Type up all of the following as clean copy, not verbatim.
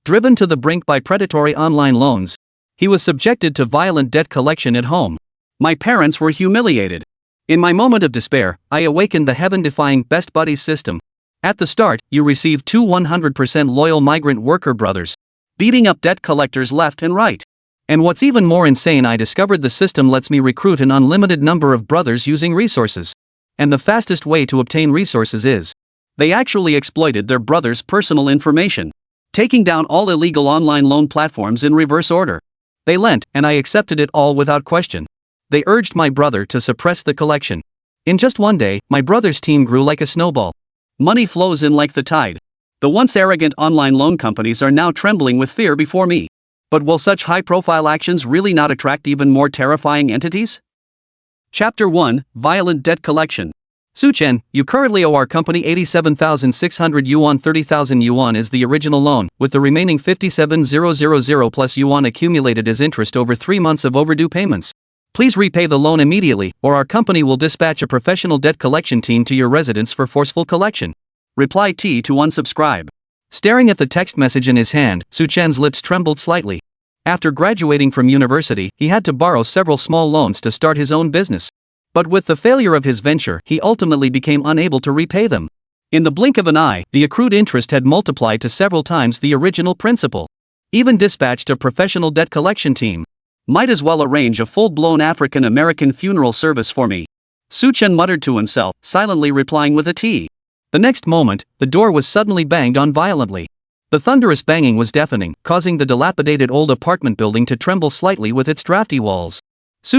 Driven to the brink by predatory online loans, he was subjected to violent debt collection at home. My parents were humiliated. In my moment of despair, I awakened the heaven-defying best buddies system. At the start, you receive two 100% loyal migrant worker brothers, beating up debt collectors left and right. And what's even more insane, I discovered the system lets me recruit an unlimited number of brothers using resources. And the fastest way to obtain resources is, they actually exploited their brother's personal information, taking down all illegal online loan platforms in reverse order. They lent, and I accepted it all without question. They urged my brother to suppress the collection. In just one day, my brother's team grew like a snowball. Money flows in like the tide. The once arrogant online loan companies are now trembling with fear before me. But will such high-profile actions really not attract even more terrifying entities? Chapter 1, Violent Debt Collection. Chen, you currently owe our company 87,600 yuan. 30,000 yuan is the original loan, with the remaining 57,000 plus yuan accumulated as interest over 3 months of overdue payments. Please repay the loan immediately, or our company will dispatch a professional debt collection team to your residence for forceful collection. Reply T to unsubscribe. Staring at the text message in his hand, Chen's lips trembled slightly. After graduating from university, he had to borrow several small loans to start his own business. But with the failure of his venture, he ultimately became unable to repay them. In the blink of an eye, the accrued interest had multiplied to several times the original principal. Even dispatched a professional debt collection team. Might as well arrange a full-blown African-American funeral service for me. Chen muttered to himself, silently replying with a T. The next moment, the door was suddenly banged on violently. The thunderous banging was deafening, causing the dilapidated old apartment building to tremble slightly with its drafty walls.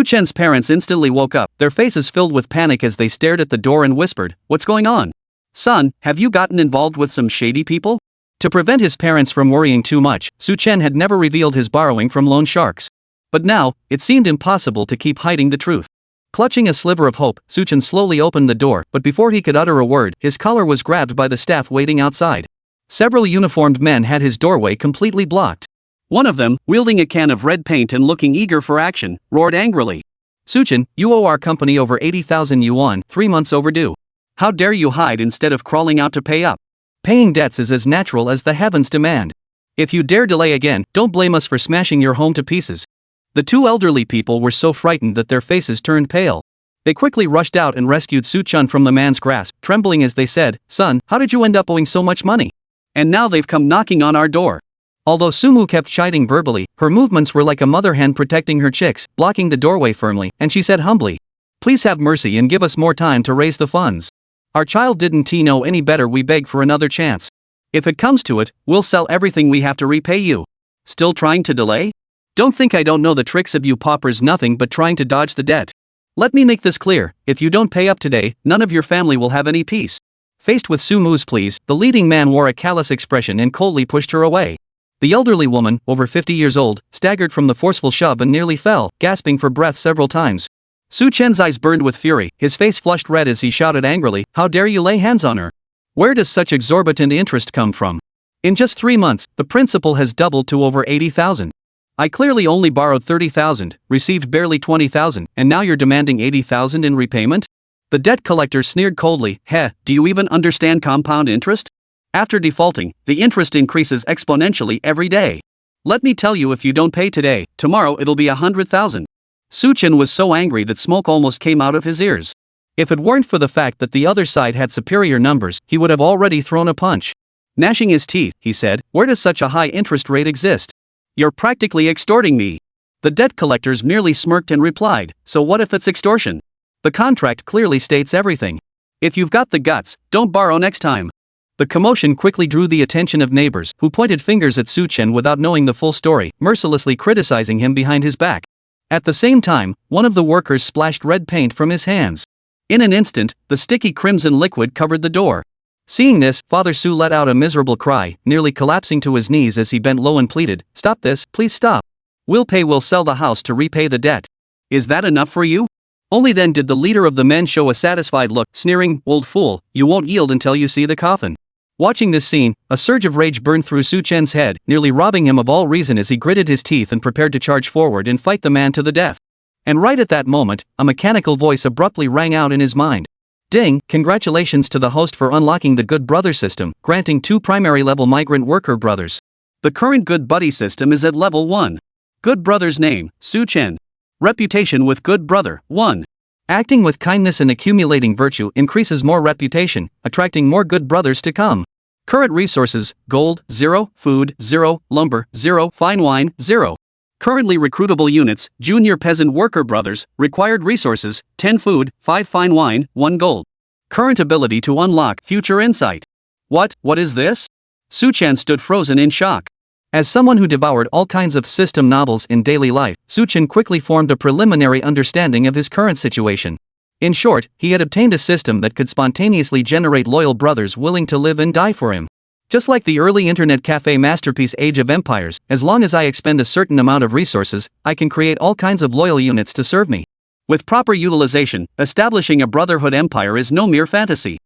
Chen's parents instantly woke up, their faces filled with panic as they stared at the door and whispered, "What's going on? Son, have you gotten involved with some shady people?" To prevent his parents from worrying too much, Chen had never revealed his borrowing from loan sharks. But now, it seemed impossible to keep hiding the truth. Clutching a sliver of hope, Chen slowly opened the door, but before he could utter a word, his collar was grabbed by the staff waiting outside. Several uniformed men had his doorway completely blocked. One of them, wielding a can of red paint and looking eager for action, roared angrily. "Chen, you owe our company over 80,000 yuan, 3 months overdue. How dare you hide instead of crawling out to pay up? Paying debts is as natural as the heavens demand. If you dare delay again, don't blame us for smashing your home to pieces." The two elderly people were so frightened that their faces turned pale. They quickly rushed out and rescued Chen from the man's grasp, trembling as they said, "Son, how did you end up owing so much money? And now they've come knocking on our door." Although Sumu kept chiding verbally, her movements were like a mother hen protecting her chicks, blocking the doorway firmly, and she said humbly, "Please have mercy and give us more time to raise the funds. Our child didn't know any better, we beg for another chance. If it comes to it, we'll sell everything we have to repay you. Still trying to delay? Don't think I don't know the tricks of you paupers, nothing but trying to dodge the debt. Let me make this clear, if you don't pay up today, none of your family will have any peace." Faced with Sumu's pleas, the leading man wore a callous expression and coldly pushed her away. The elderly woman, over 50 years old, staggered from the forceful shove and nearly fell, gasping for breath several times. Chen's eyes burned with fury, his face flushed red as he shouted angrily, "How dare you lay hands on her? Where does such exorbitant interest come from? In just 3 months, the principal has doubled to over 80,000. I clearly only borrowed 30,000, received barely 20,000, and now you're demanding 80,000 in repayment?" The debt collector sneered coldly, "Do you even understand compound interest? After defaulting, the interest increases exponentially every day. Let me tell you, if you don't pay today, tomorrow it'll be 100,000. Chen was so angry that smoke almost came out of his ears. If it weren't for the fact that the other side had superior numbers, he would have already thrown a punch. Gnashing his teeth, he said, "Where does such a high interest rate exist? You're practically extorting me." The debt collectors merely smirked and replied, "So what if it's extortion? The contract clearly states everything. If you've got the guts, don't borrow next time." The commotion quickly drew the attention of neighbors, who pointed fingers at Chen without knowing the full story, mercilessly criticizing him behind his back. At the same time, one of the workers splashed red paint from his hands. In an instant, the sticky crimson liquid covered the door. Seeing this, Father Su let out a miserable cry, nearly collapsing to his knees as he bent low and pleaded, "Stop this, please stop. We'll sell the house to repay the debt. Is that enough for you?" Only then did the leader of the men show a satisfied look, sneering, "Old fool, you won't yield until you see the coffin." Watching this scene, a surge of rage burned through Chen's head, nearly robbing him of all reason as he gritted his teeth and prepared to charge forward and fight the man to the death. And right at that moment, a mechanical voice abruptly rang out in his mind. "Ding, congratulations to the host for unlocking the Good Brother system, granting 2 primary level migrant worker brothers. The current good buddy system is at level 1. Good brother's name, Chen. Reputation with good brother, 1. Acting with kindness and accumulating virtue increases more reputation, attracting more good brothers to come. Current resources, gold, 0, food, 0, lumber, 0, fine wine, 0. Currently recruitable units, junior peasant worker brothers, required resources, 10 food, 5 fine wine, 1 gold. Current ability to unlock future insight. What is this? Chen stood frozen in shock. As someone who devoured all kinds of system novels in daily life, Chen quickly formed a preliminary understanding of his current situation. In short, he had obtained a system that could spontaneously generate loyal brothers willing to live and die for him. Just like the early internet cafe masterpiece Age of Empires, as long as I expend a certain amount of resources, I can create all kinds of loyal units to serve me. With proper utilization, establishing a brotherhood empire is no mere fantasy.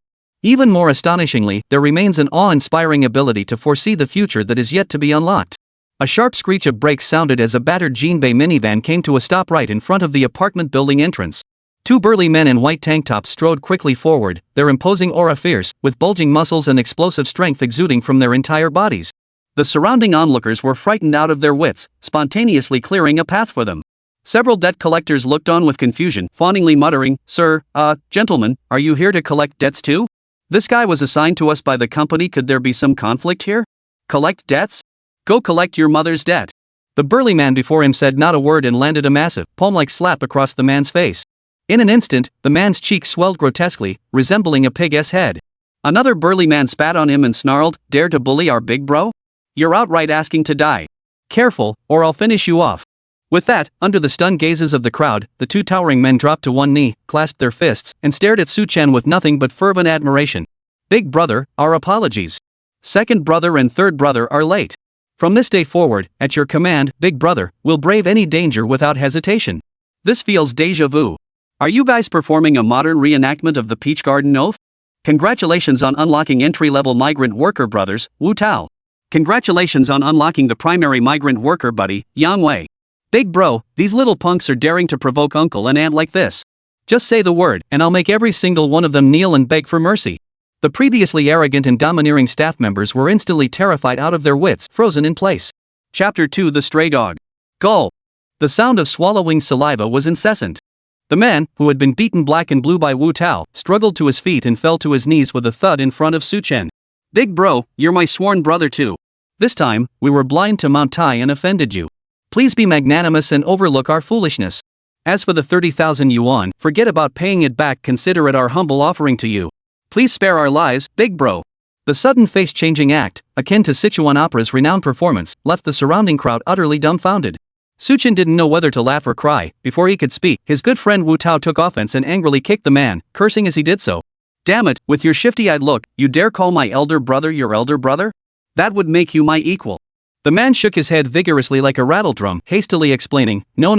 Even more astonishingly, there remains an awe-inspiring ability to foresee the future that is yet to be unlocked. A sharp screech of brakes sounded as a battered Jean Bay minivan came to a stop right in front of the apartment building entrance. 2 burly men in white tank tops strode quickly forward, their imposing aura fierce, with bulging muscles and explosive strength exuding from their entire bodies. The surrounding onlookers were frightened out of their wits, spontaneously clearing a path for them. Several debt collectors looked on with confusion, fawningly muttering, "Sir, gentlemen, are you here to collect debts too? This guy was assigned to us by the company, could there be some conflict here? Collect debts? Go collect your mother's debt." The burly man before him said not a word and landed a massive, palm-like slap across the man's face. In an instant, the man's cheek swelled grotesquely, resembling a pig's head. Another burly man spat on him and snarled, "Dare to bully our big bro? You're outright asking to die. Careful, or I'll finish you off." With that, under the stunned gazes of the crowd, the 2 towering men dropped to one knee, clasped their fists, and stared at Chen with nothing but fervent admiration. "Big brother, our apologies. Second brother and third brother are late. From this day forward, at your command, big brother, we'll brave any danger without hesitation. This feels déjà vu. Are you guys performing a modern reenactment of the Peach Garden Oath? Congratulations on unlocking entry-level migrant worker brothers, Wu Tao. Congratulations on unlocking the primary migrant worker buddy, Yang Wei. Big bro, these little punks are daring to provoke uncle and aunt like this. Just say the word, and I'll make every single one of them kneel and beg for mercy." The previously arrogant and domineering staff members were instantly terrified out of their wits, frozen in place. Chapter 2: The Stray Dog. Gulp. The sound of swallowing saliva was incessant. The man, who had been beaten black and blue by Wu Tao, struggled to his feet and fell to his knees with a thud in front of Chen. "Big bro, you're my sworn brother too. This time, we were blind to Mount Tai and offended you. Please be magnanimous and overlook our foolishness. As for the 30,000 yuan, forget about paying it back, consider it our humble offering to you. Please spare our lives, big bro." The sudden face-changing act, akin to Sichuan opera's renowned performance, left the surrounding crowd utterly dumbfounded. Chen didn't know whether to laugh or cry. Before he could speak, his good friend Wu Tao took offense and angrily kicked the man, cursing as he did so. "Damn it, with your shifty-eyed look, you dare call my elder brother your elder brother? That would make you my equal." The man shook his head vigorously like a rattledrum, hastily explaining, No,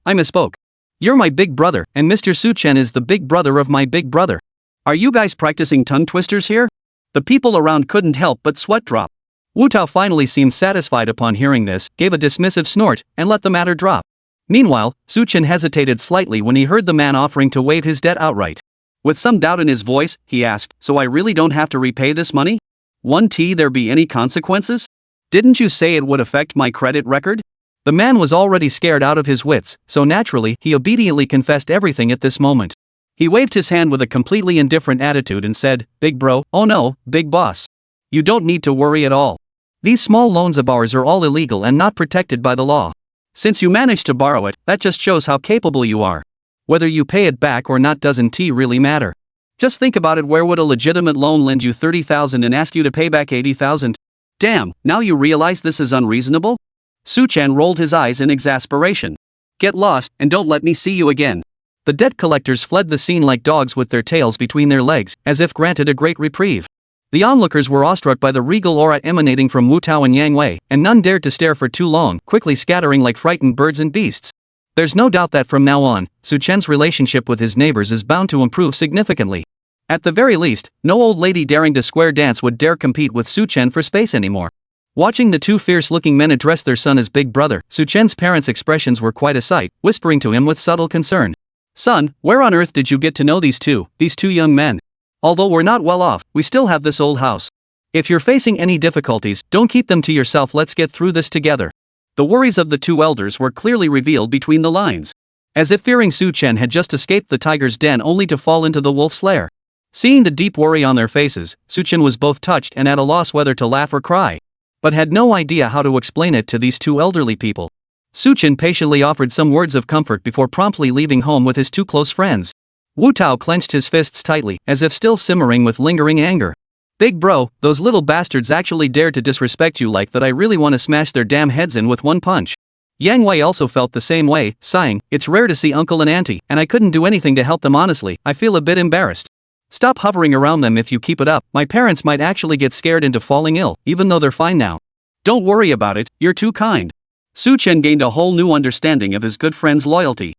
I misspoke. You're my big brother, and Mr. Chen is the big brother of my big brother. Are you guys practicing tongue twisters here?" The people around couldn't help but sweat drop. Wu Tao finally seemed satisfied upon hearing this, gave a dismissive snort, and let the matter drop. Meanwhile, Chen hesitated slightly when he heard the man offering to waive his debt outright. With some doubt in his voice, he asked, "So I really don't have to repay this money? Won't there be any consequences? Didn't you say it would affect my credit record?" The man was already scared out of his wits, so naturally, he obediently confessed everything at this moment. He waved his hand with a completely indifferent attitude and said, "Big bro, oh no, big boss. You don't need to worry at all. These small loans of ours are all illegal and not protected by the law. Since you managed to borrow it, that just shows how capable you are. Whether you pay it back or not doesn't really matter. Just think about it, where would a legitimate loan lend you 30,000 and ask you to pay back 80,000? Damn, now you realize this is unreasonable?" Chen rolled his eyes in exasperation. "Get lost, and don't let me see you again." The debt collectors fled the scene like dogs with their tails between their legs, as if granted a great reprieve. The onlookers were awestruck by the regal aura emanating from Wu Tao and Yang Wei, and none dared to stare for too long, quickly scattering like frightened birds and beasts. There's no doubt that from now on, Chen's relationship with his neighbors is bound to improve significantly. At the very least, no old lady daring to square dance would dare compete with Chen for space anymore. Watching the 2 fierce-looking men address their son as big brother, Chen's parents' expressions were quite a sight, whispering to him with subtle concern, "Son, where on earth did you get to know these two young men? Although we're not well off, we still have this old house. If you're facing any difficulties, don't keep them to yourself, let's get through this together. The worries of the two elders were clearly revealed between the lines. As if fearing Chen had just escaped the tiger's den only to fall into the wolf's lair. Seeing the deep worry on their faces, Chen was both touched and at a loss whether to laugh or cry. But had no idea how to explain it to these two elderly people. Chen patiently offered some words of comfort before promptly leaving home with his two close friends. Wu Tao clenched his fists tightly, as if still simmering with lingering anger. Big bro, those little bastards actually dared to disrespect you like that. I really want to smash their damn heads in with one punch. Yang Wei also felt the same way, sighing, it's rare to see uncle and auntie, and I couldn't do anything to help them honestly, I feel a bit embarrassed. Stop hovering around them if you keep it up, my parents might actually get scared into falling ill, even though they're fine now. Don't worry about it, you're too kind. Chen gained a whole new understanding of his good friend's loyalty.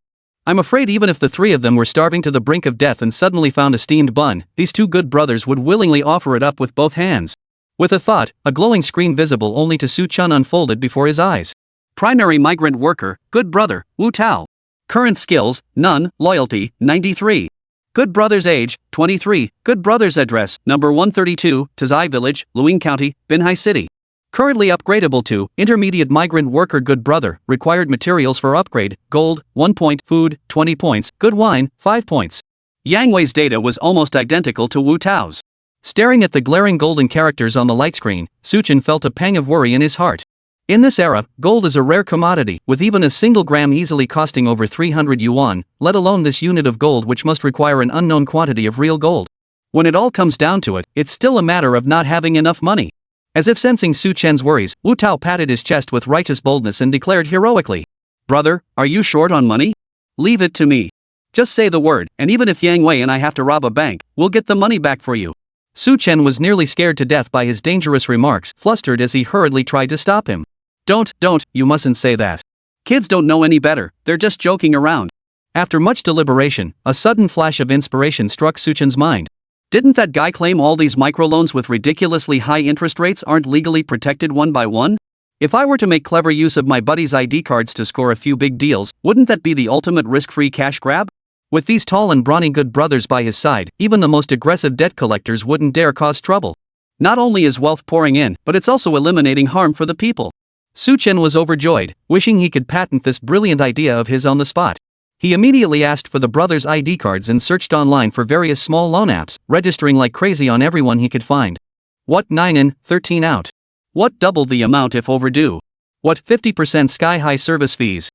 I'm afraid even if the three of them were starving to the brink of death and suddenly found a steamed bun, these two good brothers would willingly offer it up with both hands. With a thought, a glowing screen visible only to Chen unfolded before his eyes. Primary migrant worker, good brother, Wu Tao. Current skills, none, loyalty, 93. Good brother's age, 23, good brother's address, number 132, Tazai Village, Luing County, Binhai City. Currently upgradable to, intermediate migrant worker good brother, required materials for upgrade, gold, 1 point, food, 20 points, good wine, 5 points. Yang Wei's data was almost identical to Wu Tao's. Staring at the glaring golden characters on the light screen, Chen felt a pang of worry in his heart. In this era, gold is a rare commodity, with even a single gram easily costing over 300 yuan, let alone this unit of gold which must require an unknown quantity of real gold. When it all comes down to it, it's still a matter of not having enough money. As if sensing Chen's worries, Wu Tao patted his chest with righteous boldness and declared heroically, brother, are you short on money? Leave it to me. Just say the word, and even if Yang Wei and I have to rob a bank, we'll get the money back for you. Chen was nearly scared to death by his dangerous remarks, flustered as he hurriedly tried to stop him. Don't, you mustn't say that. Kids don't know any better, they're just joking around. After much deliberation, a sudden flash of inspiration struck Chen's mind. Didn't that guy claim all these microloans with ridiculously high interest rates aren't legally protected one by one? If I were to make clever use of my buddy's ID cards to score a few big deals, wouldn't that be the ultimate risk-free cash grab? With these tall and brawny good brothers by his side, even the most aggressive debt collectors wouldn't dare cause trouble. Not only is wealth pouring in, but it's also eliminating harm for the people. Chen was overjoyed, wishing he could patent this brilliant idea of his on the spot. He immediately asked for the brothers' ID cards and searched online for various small loan apps, registering like crazy on everyone he could find. What 9 in, 13 out? What double the amount if overdue? What 50% sky-high service fees?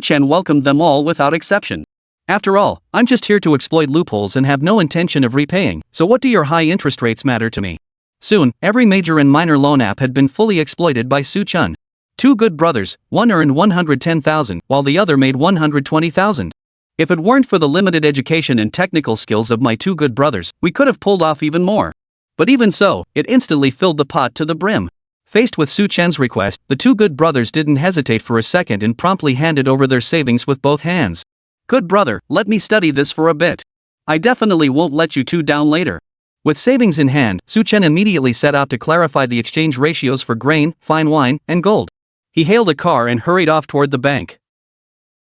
Chen welcomed them all without exception. After all, I'm just here to exploit loopholes and have no intention of repaying, so what do your high interest rates matter to me? Soon, every major and minor loan app had been fully exploited by Chen. Two good brothers, one earned 110,000 while the other made 120,000. If it weren't for the limited education and technical skills of my two good brothers, we could have pulled off even more. But even so, it instantly filled the pot to the brim. Faced with Chen's request, the two good brothers didn't hesitate for a second and promptly handed over their savings with both hands. Good brother, let me study this for a bit. I definitely won't let you two down later. With savings in hand, Chen immediately set out to clarify the exchange ratios for grain, fine wine, and gold. He hailed a car and hurried off toward the bank.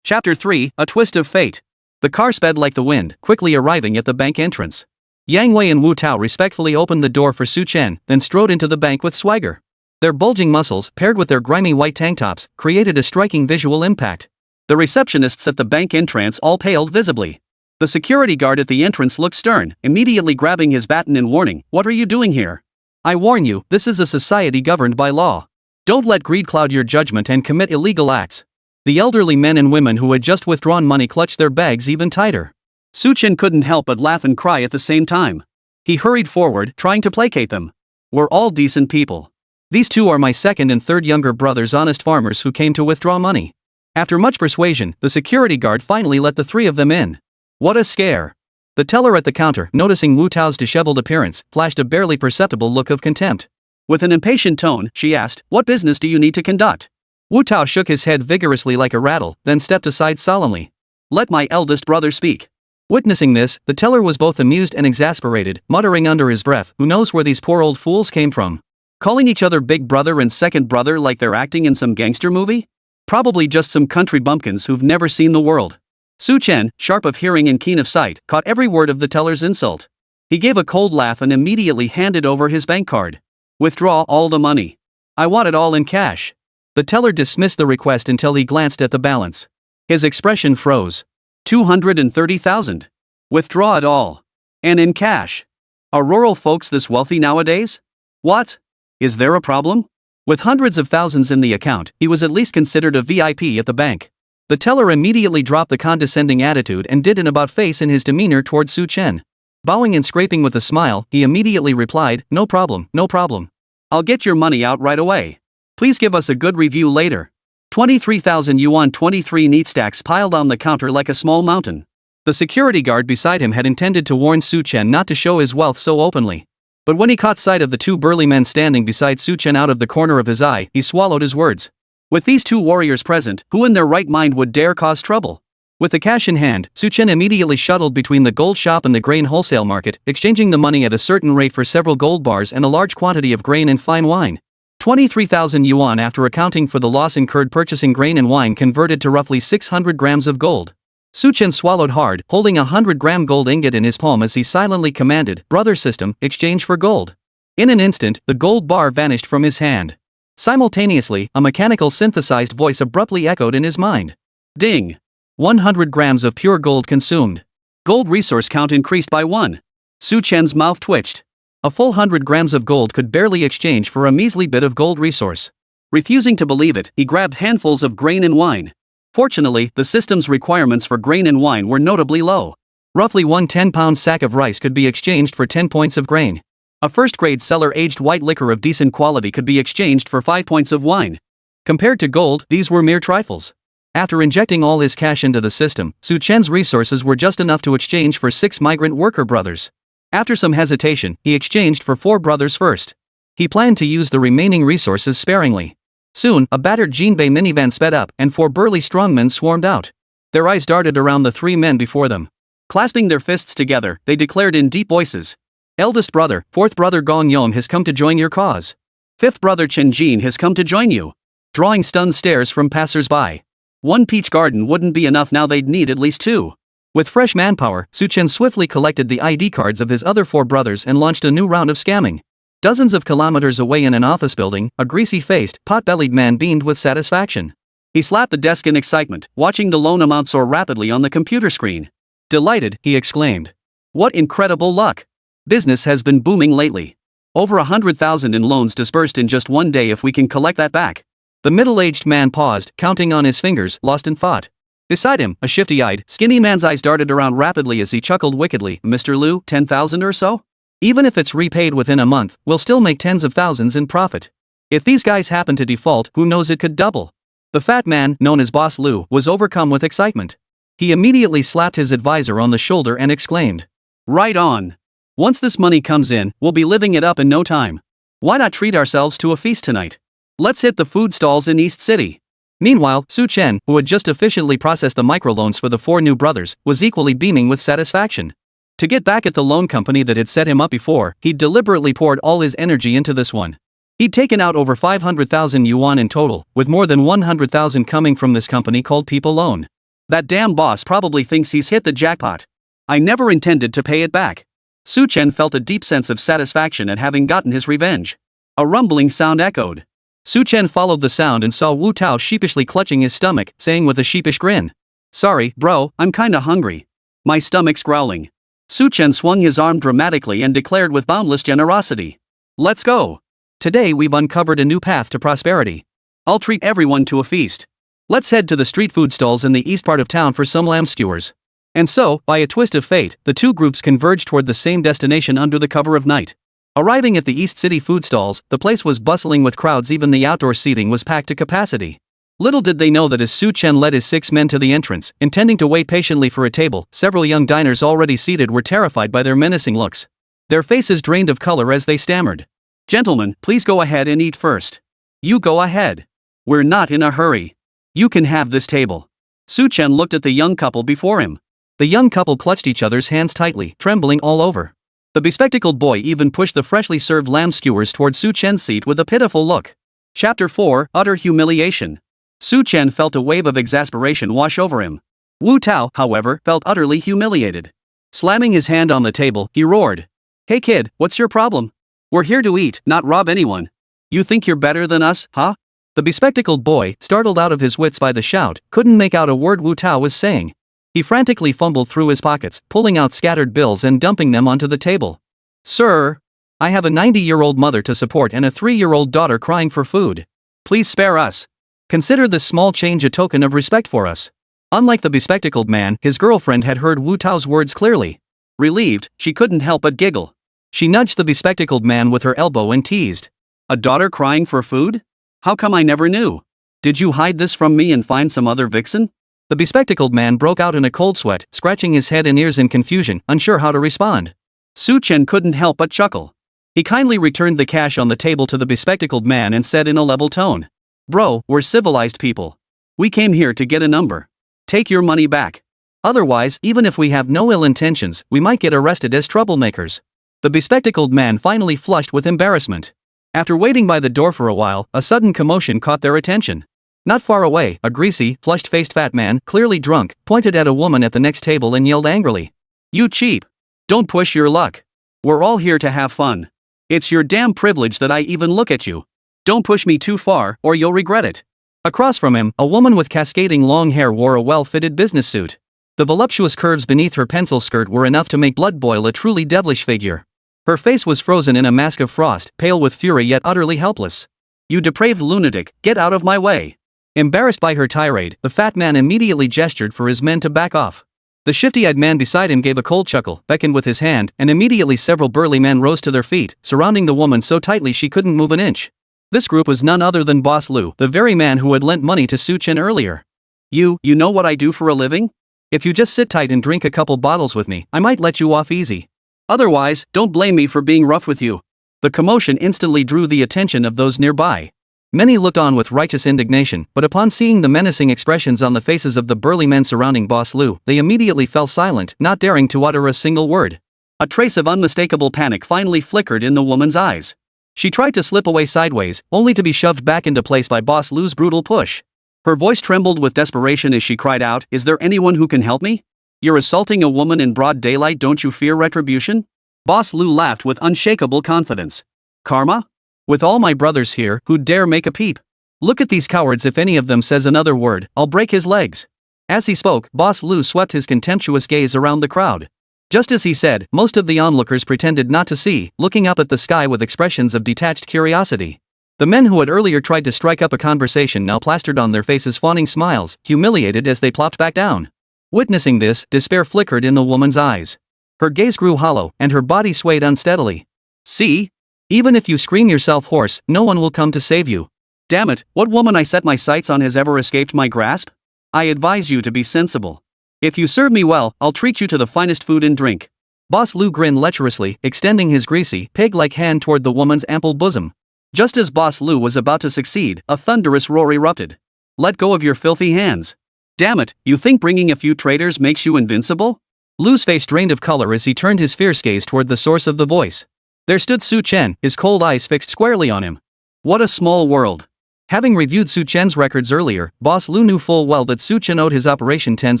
Chapter 3, A Twist of Fate. The car sped like the wind, quickly arriving at the bank entrance. Yang Wei and Wu Tao respectfully opened the door for Chen, then strode into the bank with swagger. Their bulging muscles, paired with their grimy white tank tops, created a striking visual impact. The receptionists at the bank entrance all paled visibly. The security guard at the entrance looked stern, immediately grabbing his baton in warning, "What are you doing here? I warn you, this is a society governed by law. Don't let greed cloud your judgment and commit illegal acts." The elderly men and women who had just withdrawn money clutched their bags even tighter. Chen couldn't help but laugh and cry at the same time. He hurried forward, trying to placate them. "We're all decent people. These two are my second and third younger brothers, honest farmers who came to withdraw money." After much persuasion, the security guard finally let the three of them in. What a scare. The teller at the counter, noticing Wu Tao's disheveled appearance, flashed a barely perceptible look of contempt. With an impatient tone, she asked, "What business do you need to conduct?" Wu Tao shook his head vigorously like a rattle, then stepped aside solemnly. "Let my eldest brother speak." Witnessing this, the teller was both amused and exasperated, muttering under his breath, "Who knows where these poor old fools came from? Calling each other big brother and second brother like they're acting in some gangster movie? Probably just some country bumpkins who've never seen the world." Chen, sharp of hearing and keen of sight, caught every word of the teller's insult. He gave a cold laugh and immediately handed over his bank card. Withdraw all the money. I want it all in cash. The teller dismissed the request until he glanced at the balance. His expression froze. 230,000. Withdraw it all. And in cash. Are rural folks this wealthy nowadays? What? Is there a problem? With hundreds of thousands in the account, he was at least considered a VIP at the bank. The teller immediately dropped the condescending attitude and did an about-face in his demeanor toward Su Chen. Bowing and scraping with a smile, he immediately replied, "No problem, no problem. I'll get your money out right away. Please give us a good review later." 23,000 yuan, 23 neat stacks piled on the counter like a small mountain. The security guard beside him had intended to warn Su Chen not to show his wealth so openly. But when he caught sight of the two burly men standing beside Su Chen out of the corner of his eye, he swallowed his words. With these two warriors present, who in their right mind would dare cause trouble? With the cash in hand, Su Chen immediately shuttled between the gold shop and the grain wholesale market, exchanging the money at a certain rate for several gold bars and a large quantity of grain and fine wine. 23,000 yuan after accounting for the loss incurred purchasing grain and wine converted to roughly 600 grams of gold. Su Chen swallowed hard, holding a 100-gram gold ingot in his palm as he silently commanded, "Brother system, exchange for gold." In an instant, the gold bar vanished from his hand. Simultaneously, a mechanical synthesized voice abruptly echoed in his mind. Ding! 100 grams of pure gold consumed. Gold resource count increased by 1. Su Chen's mouth twitched. A full 100 grams of gold could barely exchange for a measly bit of gold resource. Refusing to believe it, he grabbed handfuls of grain and wine. Fortunately, the system's requirements for grain and wine were notably low. Roughly one 10-pound sack of rice could be exchanged for 10 points of grain. A first-grade cellar-aged white liquor of decent quality could be exchanged for 5 points of wine. Compared to gold, these were mere trifles. After injecting all his cash into the system, Su Chen's resources were just enough to exchange for 6 migrant worker brothers. After some hesitation, he exchanged for 4 brothers first. He planned to use the remaining resources sparingly. Soon, a battered Jinbei minivan sped up, and 4 burly strongmen swarmed out. Their eyes darted around the 3 men before them. Clasping their fists together, they declared in deep voices. Eldest brother, 4th brother Gong Yom has come to join your cause. 5th brother Chen Jin has come to join you. Drawing stunned stares from passers-by. 1 peach garden wouldn't be enough now, they'd need at least 2. With fresh manpower, Su Chen swiftly collected the ID cards of his other 4 brothers and launched a new round of scamming. Dozens of kilometers away in an office building, a greasy-faced, pot-bellied man beamed with satisfaction. He slapped the desk in excitement, watching the loan amount soar rapidly on the computer screen. Delighted, he exclaimed. What incredible luck! Business has been booming lately. Over 100,000 in loans disbursed in just one day. If we can collect that back. The middle-aged man paused, counting on his fingers, lost in thought. Beside him, a shifty-eyed, skinny man's eyes darted around rapidly as he chuckled wickedly. Mr. Liu, 10,000 or so? Even if it's repaid within a month, we'll still make tens of thousands in profit. If these guys happen to default, who knows, it could double. The fat man, known as Boss Liu, was overcome with excitement. He immediately slapped his advisor on the shoulder and exclaimed. Right on. Once this money comes in, we'll be living it up in no time. Why not treat ourselves to a feast tonight? Let's hit the food stalls in East City. Meanwhile, Su Chen, who had just efficiently processed the microloans for the 4 new brothers, was equally beaming with satisfaction. To get back at the loan company that had set him up before, he'd deliberately poured all his energy into this one. He'd taken out over 500,000 yuan in total, with more than 100,000 coming from this company called People Loan. That damn boss probably thinks he's hit the jackpot. I never intended to pay it back. Su Chen felt a deep sense of satisfaction at having gotten his revenge. A rumbling sound echoed. Su Chen followed the sound and saw Wu Tao sheepishly clutching his stomach, saying with a sheepish grin. Sorry, bro, I'm kinda hungry. My stomach's growling. Su Chen swung his arm dramatically and declared with boundless generosity. Let's go. Today we've uncovered a new path to prosperity. I'll treat everyone to a feast. Let's head to the street food stalls in the east part of town for some lamb skewers. And so, by a twist of fate, the two groups converged toward the same destination under the cover of night. Arriving at the East City food stalls, the place was bustling with crowds. Even the outdoor seating was packed to capacity. Little did they know that as Su Chen led his 6 men to the entrance, intending to wait patiently for a table, several young diners already seated were terrified by their menacing looks. Their faces drained of color as they stammered. Gentlemen, please go ahead and eat first. You go ahead. We're not in a hurry. You can have this table. Su Chen looked at the young couple before him. The young couple clutched each other's hands tightly, trembling all over. The bespectacled boy even pushed the freshly served lamb skewers toward Su Chen's seat with a pitiful look. Chapter 4, Utter Humiliation. Su Chen felt a wave of exasperation wash over him. Wu Tao, however, felt utterly humiliated. Slamming his hand on the table, he roared. Hey kid, what's your problem? We're here to eat, not rob anyone. You think you're better than us, huh? The bespectacled boy, startled out of his wits by the shout, couldn't make out a word Wu Tao was saying. He frantically fumbled through his pockets, pulling out scattered bills and dumping them onto the table. Sir, I have a 90-year-old mother to support and a 3-year-old daughter crying for food. Please spare us. Consider this small change a token of respect for us. Unlike the bespectacled man, his girlfriend had heard Wu Tao's words clearly. Relieved, she couldn't help but giggle. She nudged the bespectacled man with her elbow and teased. A daughter crying for food? How come I never knew? Did you hide this from me and find some other vixen? The bespectacled man broke out in a cold sweat, scratching his head and ears in confusion, unsure how to respond. Chen couldn't help but chuckle. He kindly returned the cash on the table to the bespectacled man and said in a level tone. Bro, we're civilized people. We came here to get a number. Take your money back. Otherwise, even if we have no ill intentions, we might get arrested as troublemakers. The bespectacled man finally flushed with embarrassment. After waiting by the door for a while, a sudden commotion caught their attention. Not far away, a greasy, flushed-faced fat man, clearly drunk, pointed at a woman at the next table and yelled angrily. You cheap! Don't push your luck. We're all here to have fun. It's your damn privilege that I even look at you. Don't push me too far, or you'll regret it. Across from him, a woman with cascading long hair wore a well-fitted business suit. The voluptuous curves beneath her pencil skirt were enough to make blood boil a truly devilish figure. Her face was frozen in a mask of frost, pale with fury yet utterly helpless. You depraved lunatic, get out of my way. Embarrassed by her tirade, the fat man immediately gestured for his men to back off. The shifty-eyed man beside him gave a cold chuckle, beckoned with his hand, and immediately several burly men rose to their feet, surrounding the woman so tightly she couldn't move an inch. This group was none other than Boss Lu, the very man who had lent money to Chen earlier. You know what I do for a living? If you just sit tight and drink a couple bottles with me, I might let you off easy. Otherwise, don't blame me for being rough with you. The commotion instantly drew the attention of those nearby. Many looked on with righteous indignation, but upon seeing the menacing expressions on the faces of the burly men surrounding Boss Lu, they immediately fell silent, not daring to utter a single word. A trace of unmistakable panic finally flickered in the woman's eyes. She tried to slip away sideways, only to be shoved back into place by Boss Lu's brutal push. Her voice trembled with desperation as she cried out, Is there anyone who can help me? You're assaulting a woman in broad daylight, don't you fear retribution? Boss Lu laughed with unshakable confidence. Karma? With all my brothers here, who'd dare make a peep? Look at these cowards, if any of them says another word, I'll break his legs. As he spoke, Boss Lu swept his contemptuous gaze around the crowd. Just as he said, most of the onlookers pretended not to see, looking up at the sky with expressions of detached curiosity. The men who had earlier tried to strike up a conversation now plastered on their faces fawning smiles, humiliated as they plopped back down. Witnessing this, despair flickered in the woman's eyes. Her gaze grew hollow, and her body swayed unsteadily. See? Even if you scream yourself hoarse, no one will come to save you. Damn it, what woman I set my sights on has ever escaped my grasp? I advise you to be sensible. If you serve me well, I'll treat you to the finest food and drink. Boss Lu grinned lecherously, extending his greasy, pig-like hand toward the woman's ample bosom. Just as Boss Lu was about to succeed, a thunderous roar erupted. Let go of your filthy hands. Damn it, you think bringing a few traitors makes you invincible? Lu's face drained of color as he turned his fierce gaze toward the source of the voice. There stood Chen, his cold eyes fixed squarely on him. What a small world. Having reviewed Chen's records earlier, Boss Lu knew full well that Chen owed his operation tens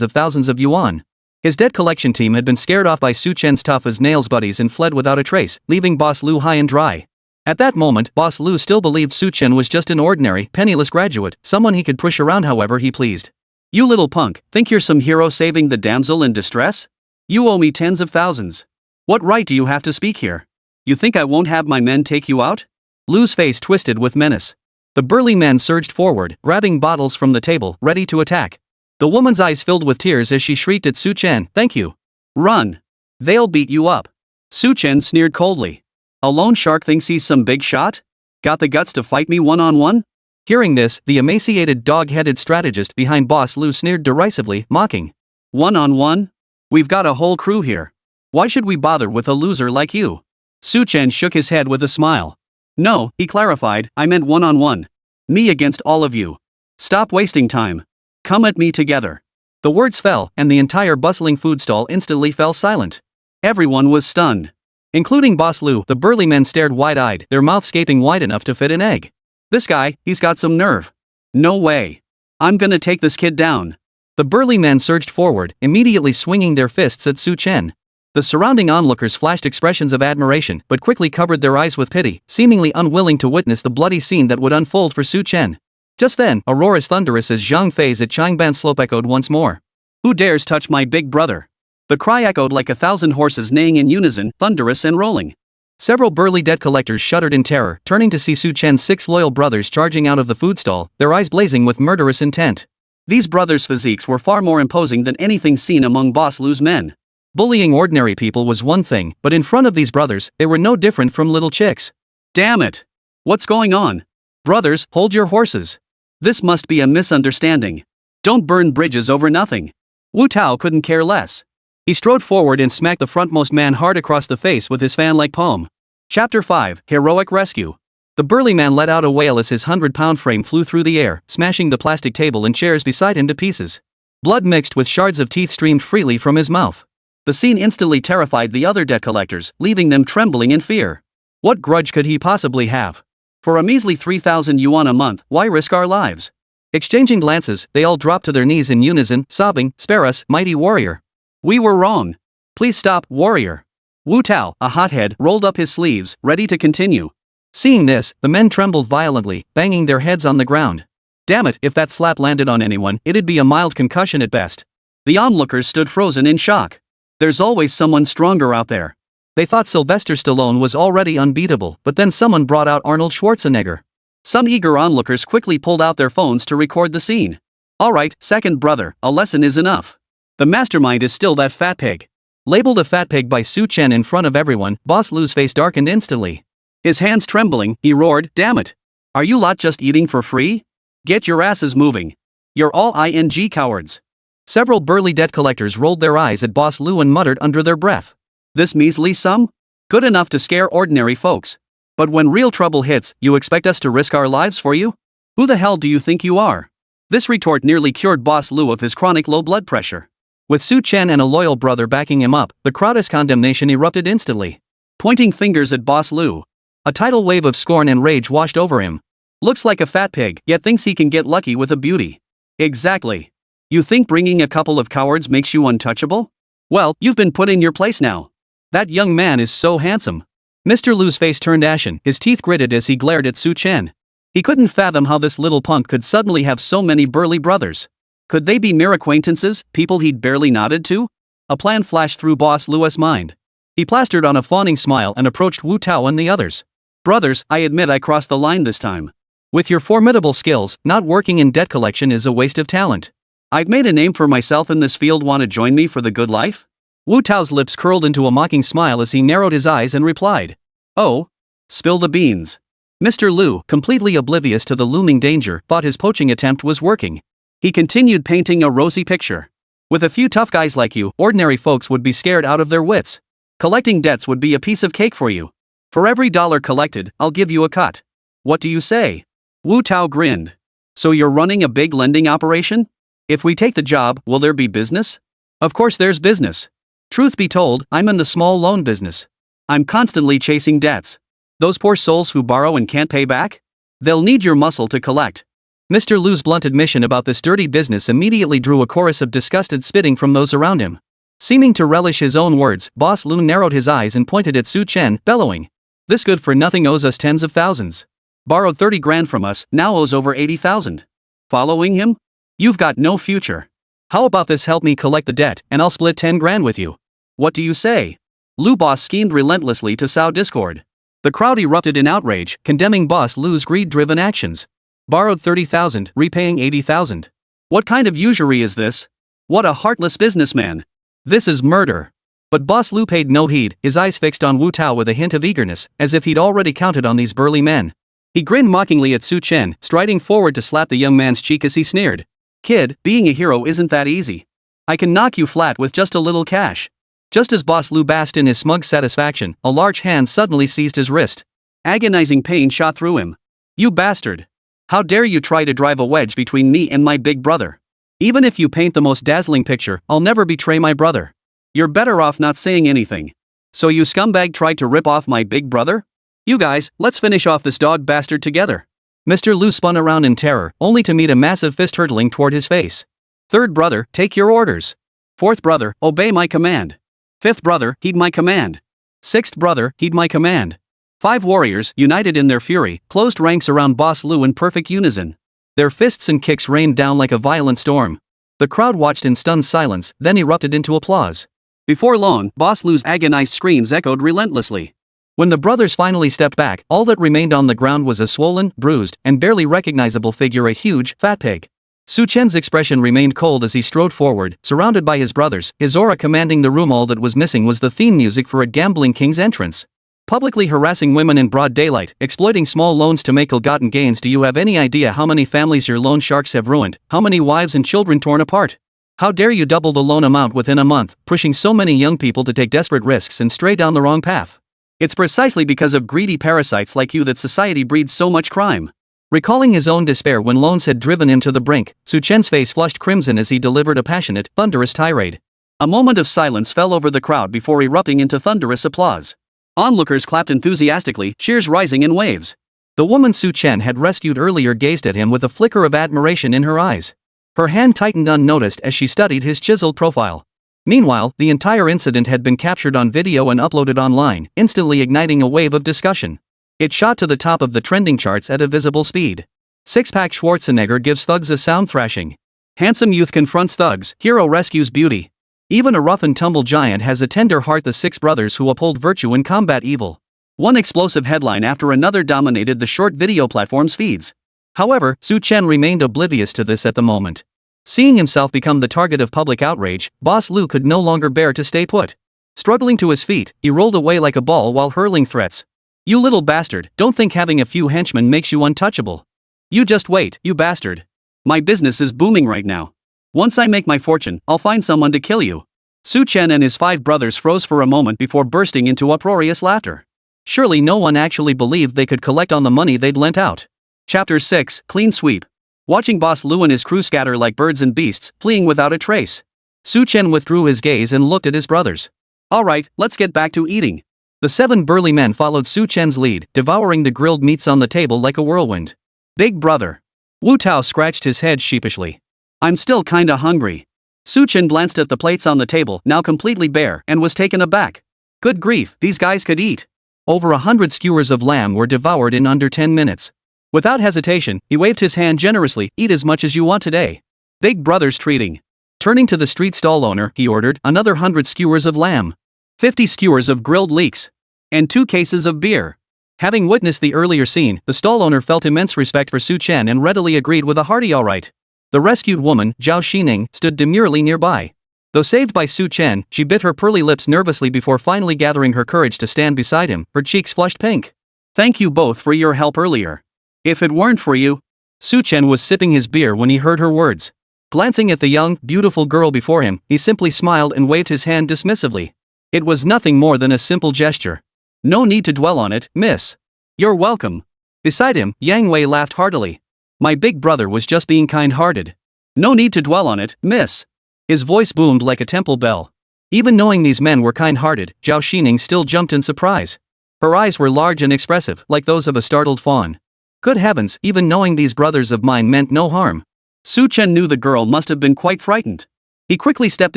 of thousands of yuan. His debt collection team had been scared off by Chen's tough-as-nails buddies and fled without a trace, leaving Boss Lu high and dry. At that moment, Boss Lu still believed Chen was just an ordinary, penniless graduate, someone he could push around however he pleased. You little punk, think you're some hero saving the damsel in distress? You owe me tens of thousands. What right do you have to speak here? You think I won't have my men take you out? Lu's face twisted with menace. The burly men surged forward, grabbing bottles from the table, ready to attack. The woman's eyes filled with tears as she shrieked at Chen, Thank you. Run. They'll beat you up. Chen sneered coldly. A lone shark thinks he's some big shot? Got the guts to fight me one-on-one? Hearing this, the emaciated dog-headed strategist behind Boss Lu sneered derisively, mocking. One-on-one? We've got a whole crew here. Why should we bother with a loser like you? Chen shook his head with a smile. No, he clarified, I meant one-on-one. Me against all of you. Stop wasting time. Come at me together. The words fell, and the entire bustling food stall instantly fell silent. Everyone was stunned. Including Boss Lu, the burly men stared wide-eyed, their mouths gaping wide enough to fit an egg. This guy, he's got some nerve. No way. I'm gonna take this kid down. The burly men surged forward, immediately swinging their fists at Chen. The surrounding onlookers flashed expressions of admiration but quickly covered their eyes with pity, seemingly unwilling to witness the bloody scene that would unfold for Su Chen. Just then, a roar as thunderous as Zhang Fei's at Changban slope echoed once more. "Who dares touch my big brother?" The cry echoed like 1,000 horses neighing in unison, thunderous and rolling. Several burly debt collectors shuddered in terror, turning to see Su Chen's 6 loyal brothers charging out of the food stall, their eyes blazing with murderous intent. These brothers' physiques were far more imposing than anything seen among Boss Lu's men. Bullying ordinary people was one thing, but in front of these brothers, they were no different from little chicks. Damn it! What's going on? Brothers, hold your horses. This must be a misunderstanding. Don't burn bridges over nothing. Wu Tao couldn't care less. He strode forward and smacked the frontmost man hard across the face with his fan-like palm. Chapter 5, Heroic Rescue. The burly man let out a wail as his 100-pound frame flew through the air, smashing the plastic table and chairs beside him to pieces. Blood mixed with shards of teeth streamed freely from his mouth. The scene instantly terrified the other debt collectors, leaving them trembling in fear. What grudge could he possibly have? For a measly 3,000 yuan a month, why risk our lives? Exchanging glances, they all dropped to their knees in unison, sobbing, "Spare us, mighty warrior. We were wrong. Please stop, warrior." Wu Tao, a hothead, rolled up his sleeves, ready to continue. Seeing this, the men trembled violently, banging their heads on the ground. Damn it, if that slap landed on anyone, it'd be a mild concussion at best. The onlookers stood frozen in shock. There's always someone stronger out there. They thought Sylvester Stallone was already unbeatable, but then someone brought out Arnold Schwarzenegger. Some eager onlookers quickly pulled out their phones to record the scene. Alright, second brother, a lesson is enough. The mastermind is still that fat pig. Labeled a fat pig by Su Chen in front of everyone, Boss Lu's face darkened instantly. His hands trembling, he roared, "Damn it! Are you lot just eating for free? Get your asses moving. You're all cowards." Several burly debt collectors rolled their eyes at Boss Lu and muttered under their breath. "This measly sum? Good enough to scare ordinary folks. But when real trouble hits, you expect us to risk our lives for you? Who the hell do you think you are?" This retort nearly cured Boss Lu of his chronic low blood pressure. With Su Chen and a loyal brother backing him up, the crowd's condemnation erupted instantly. Pointing fingers at Boss Lu. A tidal wave of scorn and rage washed over him. Looks like a fat pig, yet thinks he can get lucky with a beauty. Exactly. You think bringing a couple of cowards makes you untouchable? Well, you've been put in your place now. That young man is so handsome. Mr. Lu's face turned ashen, his teeth gritted as he glared at Su Chen. He couldn't fathom how this little punk could suddenly have so many burly brothers. Could they be mere acquaintances, people he'd barely nodded to? A plan flashed through Boss Lu's mind. He plastered on a fawning smile and approached Wu Tao and the others. "Brothers, I admit I crossed the line this time. With your formidable skills, not working in debt collection is a waste of talent. I've made a name for myself in this field. Want to join me for the good life?" Wu Tao's lips curled into a mocking smile as he narrowed his eyes and replied. "Oh? Spill the beans." Mr. Lu, completely oblivious to the looming danger, thought his poaching attempt was working. He continued painting a rosy picture. "With a few tough guys like you, ordinary folks would be scared out of their wits. Collecting debts would be a piece of cake for you. For every dollar collected, I'll give you a cut. What do you say?" Wu Tao grinned. "So you're running a big lending operation? If we take the job, will there be business?" "Of course there's business. Truth be told, I'm in the small loan business. I'm constantly chasing debts. Those poor souls who borrow and can't pay back? They'll need your muscle to collect." Mr. Lu's blunt admission about this dirty business immediately drew a chorus of disgusted spitting from those around him. Seeming to relish his own words, Boss Lu narrowed his eyes and pointed at Su Chen, bellowing. "This good-for-nothing owes us tens of thousands. Borrowed 30 grand from us, now owes over 80,000. Following him? You've got no future. How about this? Help me collect the debt, and I'll split 10 grand with you. What do you say?" Lu Boss schemed relentlessly to sow discord. The crowd erupted in outrage, condemning Boss Lu's greed-driven actions. Borrowed 30,000, repaying 80,000. What kind of usury is this? What a heartless businessman. This is murder. But Boss Lu paid no heed, his eyes fixed on Wu Tao with a hint of eagerness, as if he'd already counted on these burly men. He grinned mockingly at Su Chen, striding forward to slap the young man's cheek as he sneered. "Kid, being a hero isn't that easy. I can knock you flat with just a little cash." Just as Boss Lu basked in his smug satisfaction, a large hand suddenly seized his wrist. Agonizing pain shot through him. "You bastard! How dare you try to drive a wedge between me and my big brother? Even if you paint the most dazzling picture, I'll never betray my brother. You're better off not saying anything. So you scumbag tried to rip off my big brother? You guys, let's finish off this dog bastard together." Mr. Lu spun around in terror, only to meet a massive fist hurtling toward his face. "Third brother, take your orders. Fourth brother, obey my command. Fifth brother, heed my command. Sixth brother, heed my command. 5 warriors, united in their fury, closed ranks around Boss Lu in perfect unison. Their fists and kicks rained down like a violent storm. The crowd watched in stunned silence, then erupted into applause. Before long, Boss Lu's agonized screams echoed relentlessly. When the brothers finally stepped back, all that remained on the ground was a swollen, bruised, and barely recognizable figure, a huge, fat pig. Su Chen's expression remained cold as he strode forward, surrounded by his brothers, his aura commanding the room. All that was missing was the theme music for a gambling king's entrance. Publicly harassing women in broad daylight, exploiting small loans to make ill-gotten gains. Do you have any idea how many families your loan sharks have ruined, how many wives and children torn apart? How dare you double the loan amount within a month, pushing so many young people to take desperate risks and stray down the wrong path? It's precisely because of greedy parasites like you that society breeds so much crime. Recalling his own despair when loans had driven him to the brink, Su Chen's face flushed crimson as he delivered a passionate, thunderous tirade. A moment of silence fell over the crowd before erupting into thunderous applause. Onlookers clapped enthusiastically, cheers rising in waves. The woman Su Chen had rescued earlier gazed at him with a flicker of admiration in her eyes. Her hand tightened unnoticed as she studied his chiseled profile. Meanwhile, the entire incident had been captured on video and uploaded online, instantly igniting a wave of discussion. It shot to the top of the trending charts at a visible speed. Six-pack Schwarzenegger gives thugs a sound thrashing. Handsome youth confronts thugs, hero rescues beauty. Even a rough-and-tumble giant has a tender heart. The 6 brothers who uphold virtue and combat evil. One explosive headline after another dominated the short video platform's feeds. However, Su Chen remained oblivious to this at the moment. Seeing himself become the target of public outrage, Boss Lu could no longer bear to stay put. Struggling to his feet, he rolled away like a ball while hurling threats. You little bastard, don't think having a few henchmen makes you untouchable. You just wait, you bastard. My business is booming right now. Once I make my fortune, I'll find someone to kill you. Su Chen and his 5 brothers froze for a moment before bursting into uproarious laughter. Surely no one actually believed they could collect on the money they'd lent out. Chapter 6, Clean Sweep. Watching Boss Lu and his crew scatter like birds and beasts, fleeing without a trace, Su Chen withdrew his gaze and looked at his brothers. Alright, let's get back to eating. The 7 burly men followed Su Chen's lead, devouring the grilled meats on the table like a whirlwind. Big brother. Wu Tao scratched his head sheepishly. I'm still kinda hungry. Su Chen glanced at the plates on the table, now completely bare, and was taken aback. Good grief, these guys could eat. Over 100 skewers of lamb were devoured in under 10 minutes. Without hesitation, he waved his hand generously. Eat as much as you want today. Big brother's treating. Turning to the street stall owner, he ordered another 100 skewers of lamb, 50 skewers of grilled leeks, and 2 cases of beer. Having witnessed the earlier scene, the stall owner felt immense respect for Su Chen and readily agreed with a hearty alright. The rescued woman, Zhao Xining, stood demurely nearby. Though saved by Su Chen, she bit her pearly lips nervously before finally gathering her courage to stand beside him, her cheeks flushed pink. Thank you both for your help earlier. If it weren't for you. Su Chen was sipping his beer when he heard her words. Glancing at the young, beautiful girl before him, he simply smiled and waved his hand dismissively. It was nothing more than a simple gesture. No need to dwell on it, miss. You're welcome. Beside him, Yang Wei laughed heartily. My big brother was just being kind-hearted. No need to dwell on it, miss. His voice boomed like a temple bell. Even knowing these men were kind-hearted, Zhao Xining still jumped in surprise. Her eyes were large and expressive, like those of a startled fawn. Good heavens, even knowing these brothers of mine meant no harm. Su Chen knew the girl must have been quite frightened. He quickly stepped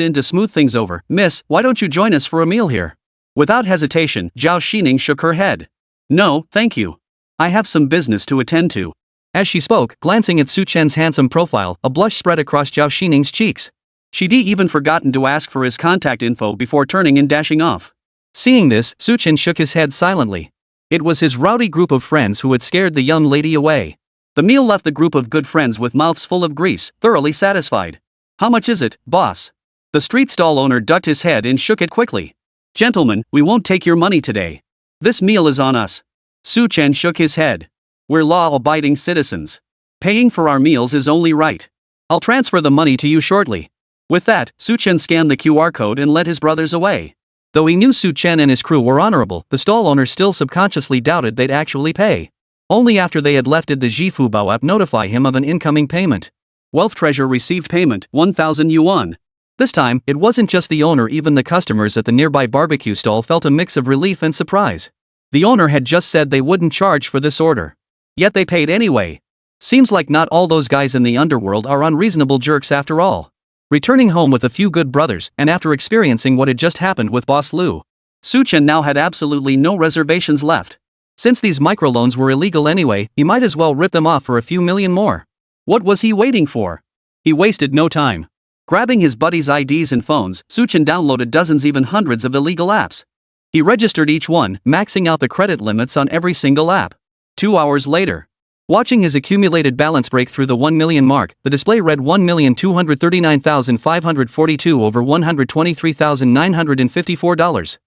in to smooth things over. Miss, why don't you join us for a meal here? Without hesitation, Zhao Xining shook her head. No, thank you. I have some business to attend to. As she spoke, glancing at Su Chen's handsome profile, a blush spread across Zhao Xining's cheeks. She'd even forgotten to ask for his contact info before turning and dashing off. Seeing this, Su Chen shook his head silently. It was his rowdy group of friends who had scared the young lady away. The meal left the group of good friends with mouths full of grease, thoroughly satisfied. How much is it, boss? The street stall owner ducked his head and shook it quickly. Gentlemen, we won't take your money today. This meal is on us. Su Chen shook his head. We're law-abiding citizens. Paying for our meals is only right. I'll transfer the money to you shortly. With that, Su Chen scanned the QR code and led his brothers away. Though he knew Su Chen and his crew were honorable, the stall owner still subconsciously doubted they'd actually pay. Only after they had left did the Zhifu Bao app notify him of an incoming payment. Wealth Treasure received payment, 1,000 yuan. This time, it wasn't just the owner, even the customers at the nearby barbecue stall felt a mix of relief and surprise. The owner had just said they wouldn't charge for this order. Yet they paid anyway. Seems like not all those guys in the underworld are unreasonable jerks after all. Returning home with a few good brothers, and after experiencing what had just happened with Boss Lu, Chen now had absolutely no reservations left. Since these microloans were illegal anyway, he might as well rip them off for a few million more. What was he waiting for? He wasted no time. Grabbing his buddies' IDs and phones, Chen downloaded dozens, even hundreds of illegal apps. He registered each one, maxing out the credit limits on every single app. 2 hours later, watching his accumulated balance break through the 1 million mark, the display read 1,239,542 over $123,954.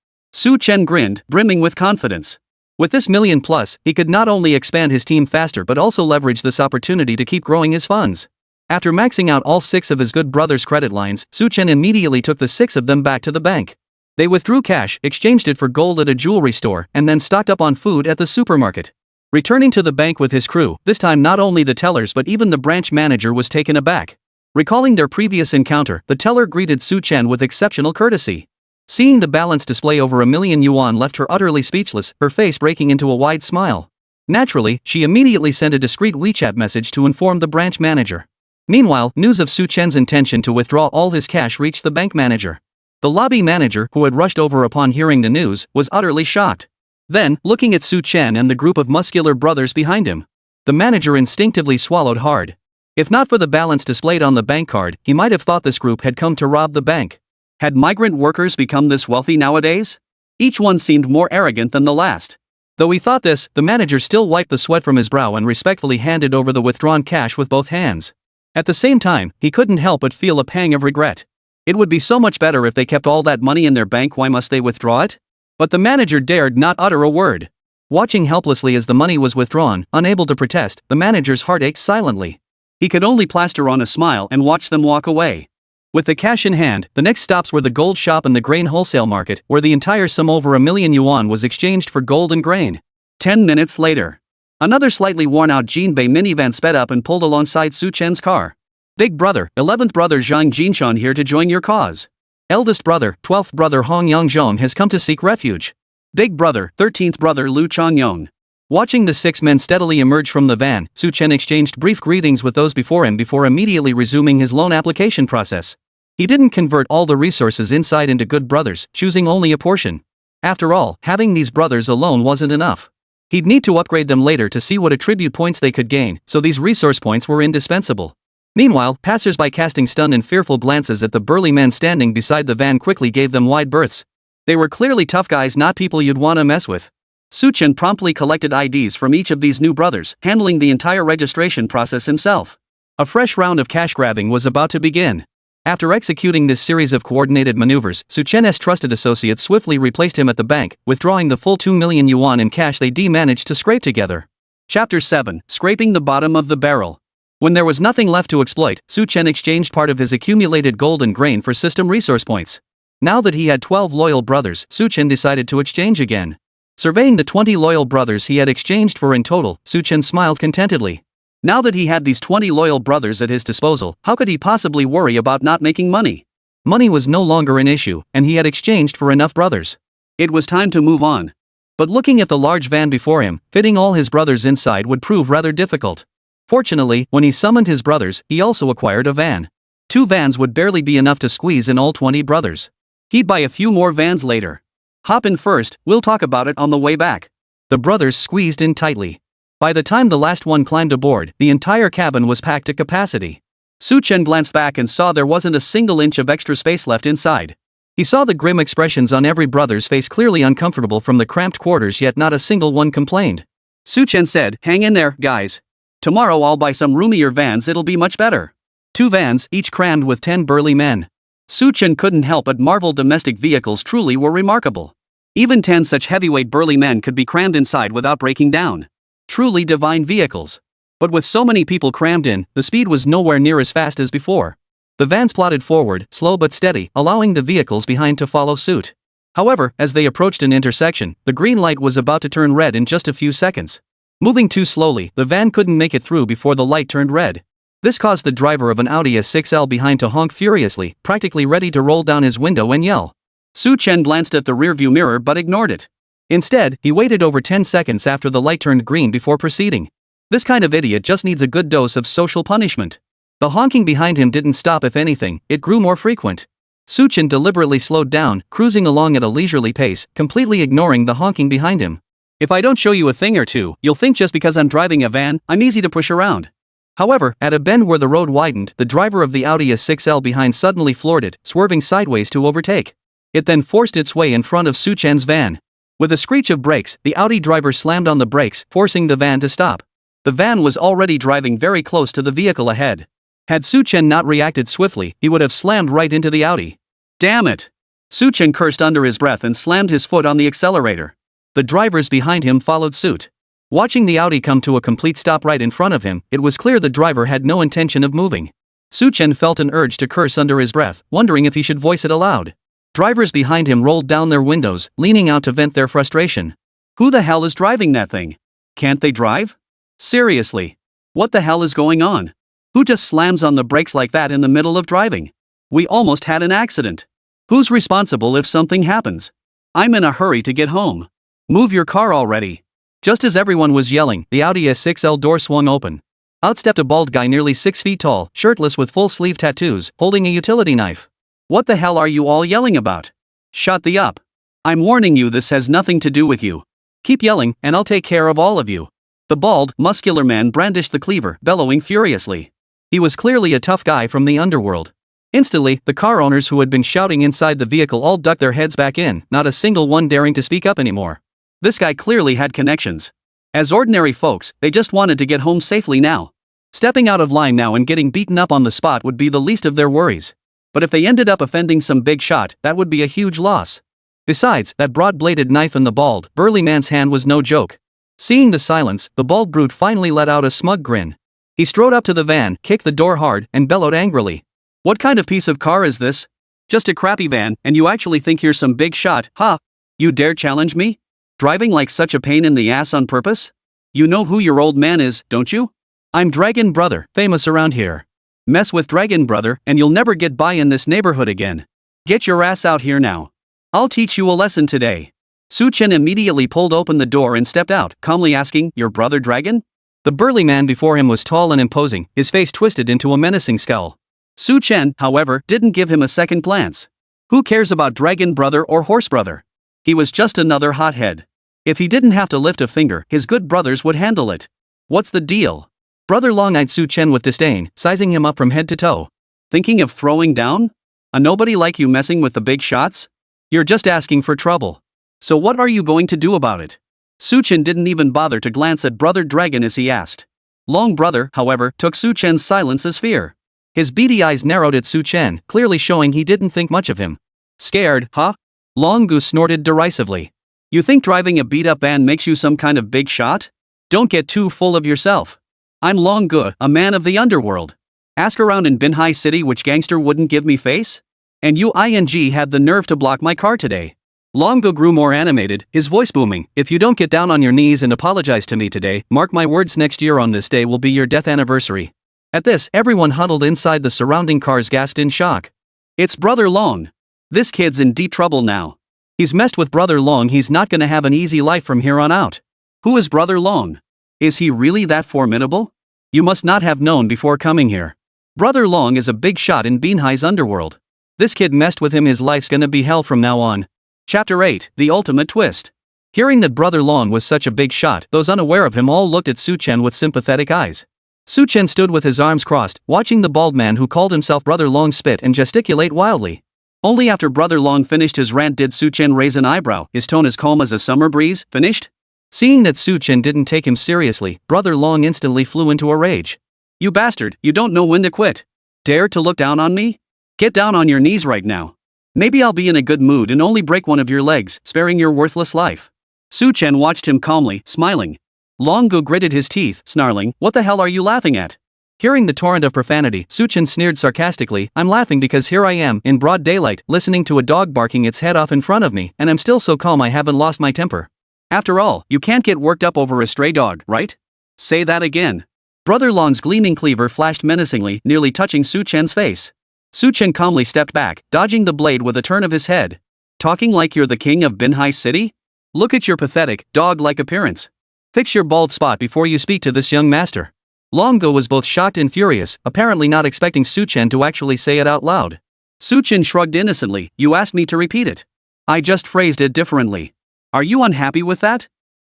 Chen grinned, brimming with confidence. With this million plus, he could not only expand his team faster but also leverage this opportunity to keep growing his funds. After maxing out all 6 of his good brothers' credit lines, Chen immediately took the 6 of them back to the bank. They withdrew cash, exchanged it for gold at a jewelry store, and then stocked up on food at the supermarket. Returning to the bank with his crew, this time not only the tellers but even the branch manager was taken aback. Recalling their previous encounter, the teller greeted Chen with exceptional courtesy. Seeing the balance display over $1,000,000 left her utterly speechless, her face breaking into a wide smile. Naturally, she immediately sent a discreet WeChat message to inform the branch manager. Meanwhile, news of Chen's intention to withdraw all his cash reached the bank manager. The lobby manager, who had rushed over upon hearing the news, was utterly shocked. Then, looking at Chen and the group of muscular brothers behind him, the manager instinctively swallowed hard. If not for the balance displayed on the bank card, he might have thought this group had come to rob the bank. Had migrant workers become this wealthy nowadays? Each one seemed more arrogant than the last. Though he thought this, the manager still wiped the sweat from his brow and respectfully handed over the withdrawn cash with both hands. At the same time, he couldn't help but feel a pang of regret. It would be so much better if they kept all that money in their bank. Why must they withdraw it? But the manager dared not utter a word. Watching helplessly as the money was withdrawn, unable to protest, the manager's heart ached silently. He could only plaster on a smile and watch them walk away. With the cash in hand, the next stops were the gold shop and the grain wholesale market, where the entire sum over $1,000,000 was exchanged for gold and grain. 10 minutes later, another slightly worn-out Jinbei minivan sped up and pulled alongside Chen's car. Big brother, 11th brother Zhang Jinshan here to join your cause. Eldest brother, 12th brother Hong Yongzhong has come to seek refuge. Big brother, 13th brother Lu Changyong. Watching the 6 men steadily emerge from the van, Chen exchanged brief greetings with those before him before immediately resuming his loan application process. He didn't convert all the resources inside into good brothers, choosing only a portion. After all, having these brothers alone wasn't enough. He'd need to upgrade them later to see what attribute points they could gain, so these resource points were indispensable. Meanwhile, passers-by casting stunned and fearful glances at the burly men standing beside the van quickly gave them wide berths. They were clearly tough guys, not people you'd want to mess with. Chen promptly collected IDs from each of these new brothers, handling the entire registration process himself. A fresh round of cash grabbing was about to begin. After executing this series of coordinated maneuvers, Chen's trusted associates swiftly replaced him at the bank, withdrawing the full 2 million yuan in cash they managed to scrape together. Chapter 7: Scraping the Bottom of the Barrel. When there was nothing left to exploit, Chen exchanged part of his accumulated gold and grain for system resource points. Now that he had 12 loyal brothers, Chen decided to exchange again. Surveying the 20 loyal brothers he had exchanged for in total, Chen smiled contentedly. Now that he had these 20 loyal brothers at his disposal, how could he possibly worry about not making money? Money was no longer an issue, and he had exchanged for enough brothers. It was time to move on. But looking at the large van before him, fitting all his brothers inside would prove rather difficult. Fortunately, when he summoned his brothers, he also acquired a van. 2 vans would barely be enough to squeeze in all 20 brothers. He'd buy a few more vans later. Hop in first, we'll talk about it on the way back. The brothers squeezed in tightly. By the time the last one climbed aboard, the entire cabin was packed to capacity. Chen glanced back and saw there wasn't a single inch of extra space left inside. He saw the grim expressions on every brother's face, clearly uncomfortable from the cramped quarters, yet not a single one complained. Chen said, "Hang in there, guys. Tomorrow I'll buy some roomier vans, it'll be much better." 2 vans, each crammed with 10 burly men. Chen couldn't help but marvel. Domestic vehicles truly were remarkable. Even 10 such heavyweight burly men could be crammed inside without breaking down. Truly divine vehicles. But with so many people crammed in, the speed was nowhere near as fast as before. The vans plodded forward, slow but steady, allowing the vehicles behind to follow suit. However, as they approached an intersection, the green light was about to turn red in just a few seconds. Moving too slowly, the van couldn't make it through before the light turned red. This caused the driver of an Audi S6L behind to honk furiously, practically ready to roll down his window and yell. Chen glanced at the rearview mirror but ignored it. Instead, he waited over 10 seconds after the light turned green before proceeding. This kind of idiot just needs a good dose of social punishment. The honking behind him didn't stop. If anything, it grew more frequent. Su Chen deliberately slowed down, cruising along at a leisurely pace, completely ignoring the honking behind him. If I don't show you a thing or two, you'll think just because I'm driving a van, I'm easy to push around. However, at a bend where the road widened, the driver of the Audi A6L behind suddenly floored it, swerving sideways to overtake. It then forced its way in front of Su Chen's van. With a screech of brakes, the Audi driver slammed on the brakes, forcing the van to stop. The van was already driving very close to the vehicle ahead. Had Su Chen not reacted swiftly, he would have slammed right into the Audi. Damn it! Su Chen cursed under his breath and slammed his foot on the accelerator. The drivers behind him followed suit. Watching the Audi come to a complete stop right in front of him, it was clear the driver had no intention of moving. Su Chen felt an urge to curse under his breath, wondering if he should voice it aloud. Drivers behind him rolled down their windows, leaning out to vent their frustration. Who the hell is driving that thing? Can't they drive? Seriously. What the hell is going on? Who just slams on the brakes like that in the middle of driving? We almost had an accident. Who's responsible if something happens? I'm in a hurry to get home. Move your car already. Just as everyone was yelling, the Audi S6L door swung open. Out stepped a bald guy nearly 6 feet tall, shirtless with full-sleeve tattoos, holding a utility knife. What the hell are you all yelling about? Shut the up. I'm warning you, this has nothing to do with you. Keep yelling, and I'll take care of all of you. The bald, muscular man brandished the cleaver, bellowing furiously. He was clearly a tough guy from the underworld. Instantly, the car owners who had been shouting inside the vehicle all ducked their heads back in, not a single one daring to speak up anymore. This guy clearly had connections. As ordinary folks, they just wanted to get home safely now. Stepping out of line now and getting beaten up on the spot would be the least of their worries. But if they ended up offending some big shot, that would be a huge loss. Besides, that broad-bladed knife in the bald, burly man's hand was no joke. Seeing the silence, the bald brute finally let out a smug grin. He strode up to the van, kicked the door hard, and bellowed angrily. What kind of piece of car is this? Just a crappy van, and you actually think you're some big shot, huh? You dare challenge me? Driving like such a pain in the ass on purpose? You know who your old man is, don't you? I'm Dragon Brother, famous around here. Mess with Dragon Brother, and you'll never get by in this neighborhood again. Get your ass out here now. I'll teach you a lesson today. Su Chen immediately pulled open the door and stepped out, calmly asking, Your brother Dragon? The burly man before him was tall and imposing, his face twisted into a menacing scowl. Su Chen, however, didn't give him a second glance. Who cares about Dragon Brother or Horse Brother? He was just another hothead. If he didn't have to lift a finger, his good brothers would handle it. What's the deal? Brother Long eyed Su Chen with disdain, sizing him up from head to toe. Thinking of throwing down? A nobody like you messing with the big shots? You're just asking for trouble. So what are you going to do about it? Su Chen didn't even bother to glance at Brother Dragon as he asked. Long Brother, however, took Su Chen's silence as fear. His beady eyes narrowed at Su Chen, clearly showing he didn't think much of him. Scared, huh? Long Goose snorted derisively. You think driving a beat-up van makes you some kind of big shot? Don't get too full of yourself. I'm Long Gu, a man of the underworld. Ask around in Binhai City which gangster wouldn't give me face? And you had the nerve to block my car today. Long Gu grew more animated, his voice booming. If you don't get down on your knees and apologize to me today, mark my words, next year on this day will be your death anniversary. At this, everyone huddled inside the surrounding cars gasped in shock. It's Brother Long. This kid's in deep trouble now. He's messed with Brother Long, he's not gonna have an easy life from here on out. Who is Brother Long? Is he really that formidable? You must not have known before coming here. Brother Long is a big shot in Binhai's underworld. This kid messed with him, his life's gonna be hell from now on. Chapter 8, The Ultimate Twist. Hearing that Brother Long was such a big shot, those unaware of him all looked at Su Chen with sympathetic eyes. Su Chen stood with his arms crossed, watching the bald man who called himself Brother Long spit and gesticulate wildly. Only after Brother Long finished his rant did Su Chen raise an eyebrow, his tone as calm as a summer breeze. Finished? Seeing that Su Chen didn't take him seriously, Brother Long instantly flew into a rage. You bastard, you don't know when to quit. Dare to look down on me? Get down on your knees right now. Maybe I'll be in a good mood and only break one of your legs, sparing your worthless life. Su Chen watched him calmly, smiling. Long Gu gritted his teeth, snarling, What the hell are you laughing at? Hearing the torrent of profanity, Su Chen sneered sarcastically, I'm laughing because here I am, in broad daylight, listening to a dog barking its head off in front of me, and I'm still so calm I haven't lost my temper. After all, you can't get worked up over a stray dog, right? Say that again. Brother Long's gleaming cleaver flashed menacingly, nearly touching Su Chen's face. Su Chen calmly stepped back, dodging the blade with a turn of his head. Talking like you're the king of Binhai City? Look at your pathetic, dog-like appearance. Fix your bald spot before you speak to this young master. Long Go was both shocked and furious, apparently not expecting Su Chen to actually say it out loud. Su Chen shrugged innocently. You asked me to repeat it. I just phrased it differently. Are you unhappy with that?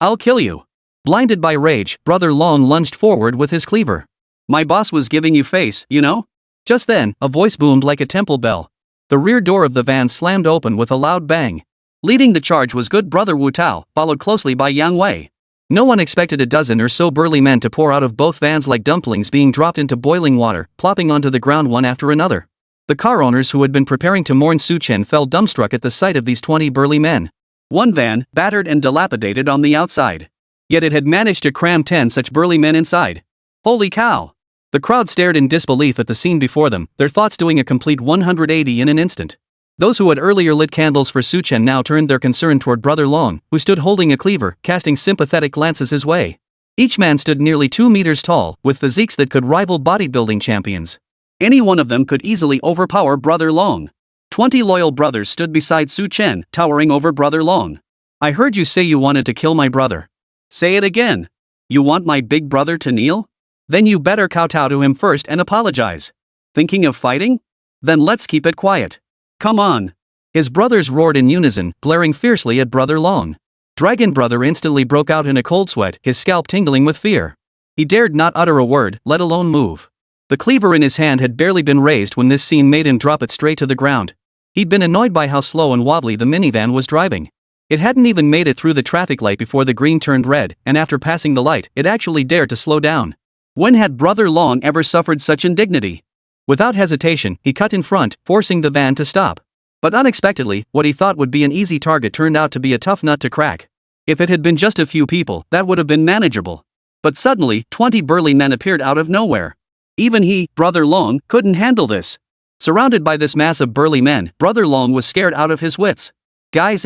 I'll kill you. Blinded by rage, Brother Long lunged forward with his cleaver. My boss was giving you face, you know? Just then, a voice boomed like a temple bell. The rear door of the van slammed open with a loud bang. Leading the charge was good brother Wu Tao, followed closely by Yang Wei. No one expected a dozen or so burly men to pour out of both vans like dumplings being dropped into boiling water, plopping onto the ground one after another. The car owners who had been preparing to mourn Su Chen fell dumbstruck at the sight of these 20 burly men. One van, battered and dilapidated on the outside. Yet it had managed to cram 10 such burly men inside. Holy cow! The crowd stared in disbelief at the scene before them, their thoughts doing a complete 180 in an instant. Those who had earlier lit candles for Su Chen now turned their concern toward Brother Long, who stood holding a cleaver, casting sympathetic glances his way. Each man stood nearly 2 meters tall, with physiques that could rival bodybuilding champions. Any one of them could easily overpower Brother Long. 20 loyal brothers stood beside Su Chen, towering over Brother Long. I heard you say you wanted to kill my brother. Say it again. You want my big brother to kneel? Then you better kowtow to him first and apologize. Thinking of fighting? Then let's keep it quiet. Come on. His brothers roared in unison, glaring fiercely at Brother Long. Dragon Brother instantly broke out in a cold sweat, his scalp tingling with fear. He dared not utter a word, let alone move. The cleaver in his hand had barely been raised when this scene made him drop it straight to the ground. He'd been annoyed by how slow and wobbly the minivan was driving. It hadn't even made it through the traffic light before the green turned red, and after passing the light, it actually dared to slow down. When had Brother Long ever suffered such indignity? Without hesitation, he cut in front, forcing the van to stop. But unexpectedly, what he thought would be an easy target turned out to be a tough nut to crack. If it had been just a few people, that would have been manageable. But suddenly, 20 burly men appeared out of nowhere. Even he, Brother Long, couldn't handle this. Surrounded by this mass of burly men, Brother Long was scared out of his wits. Guys,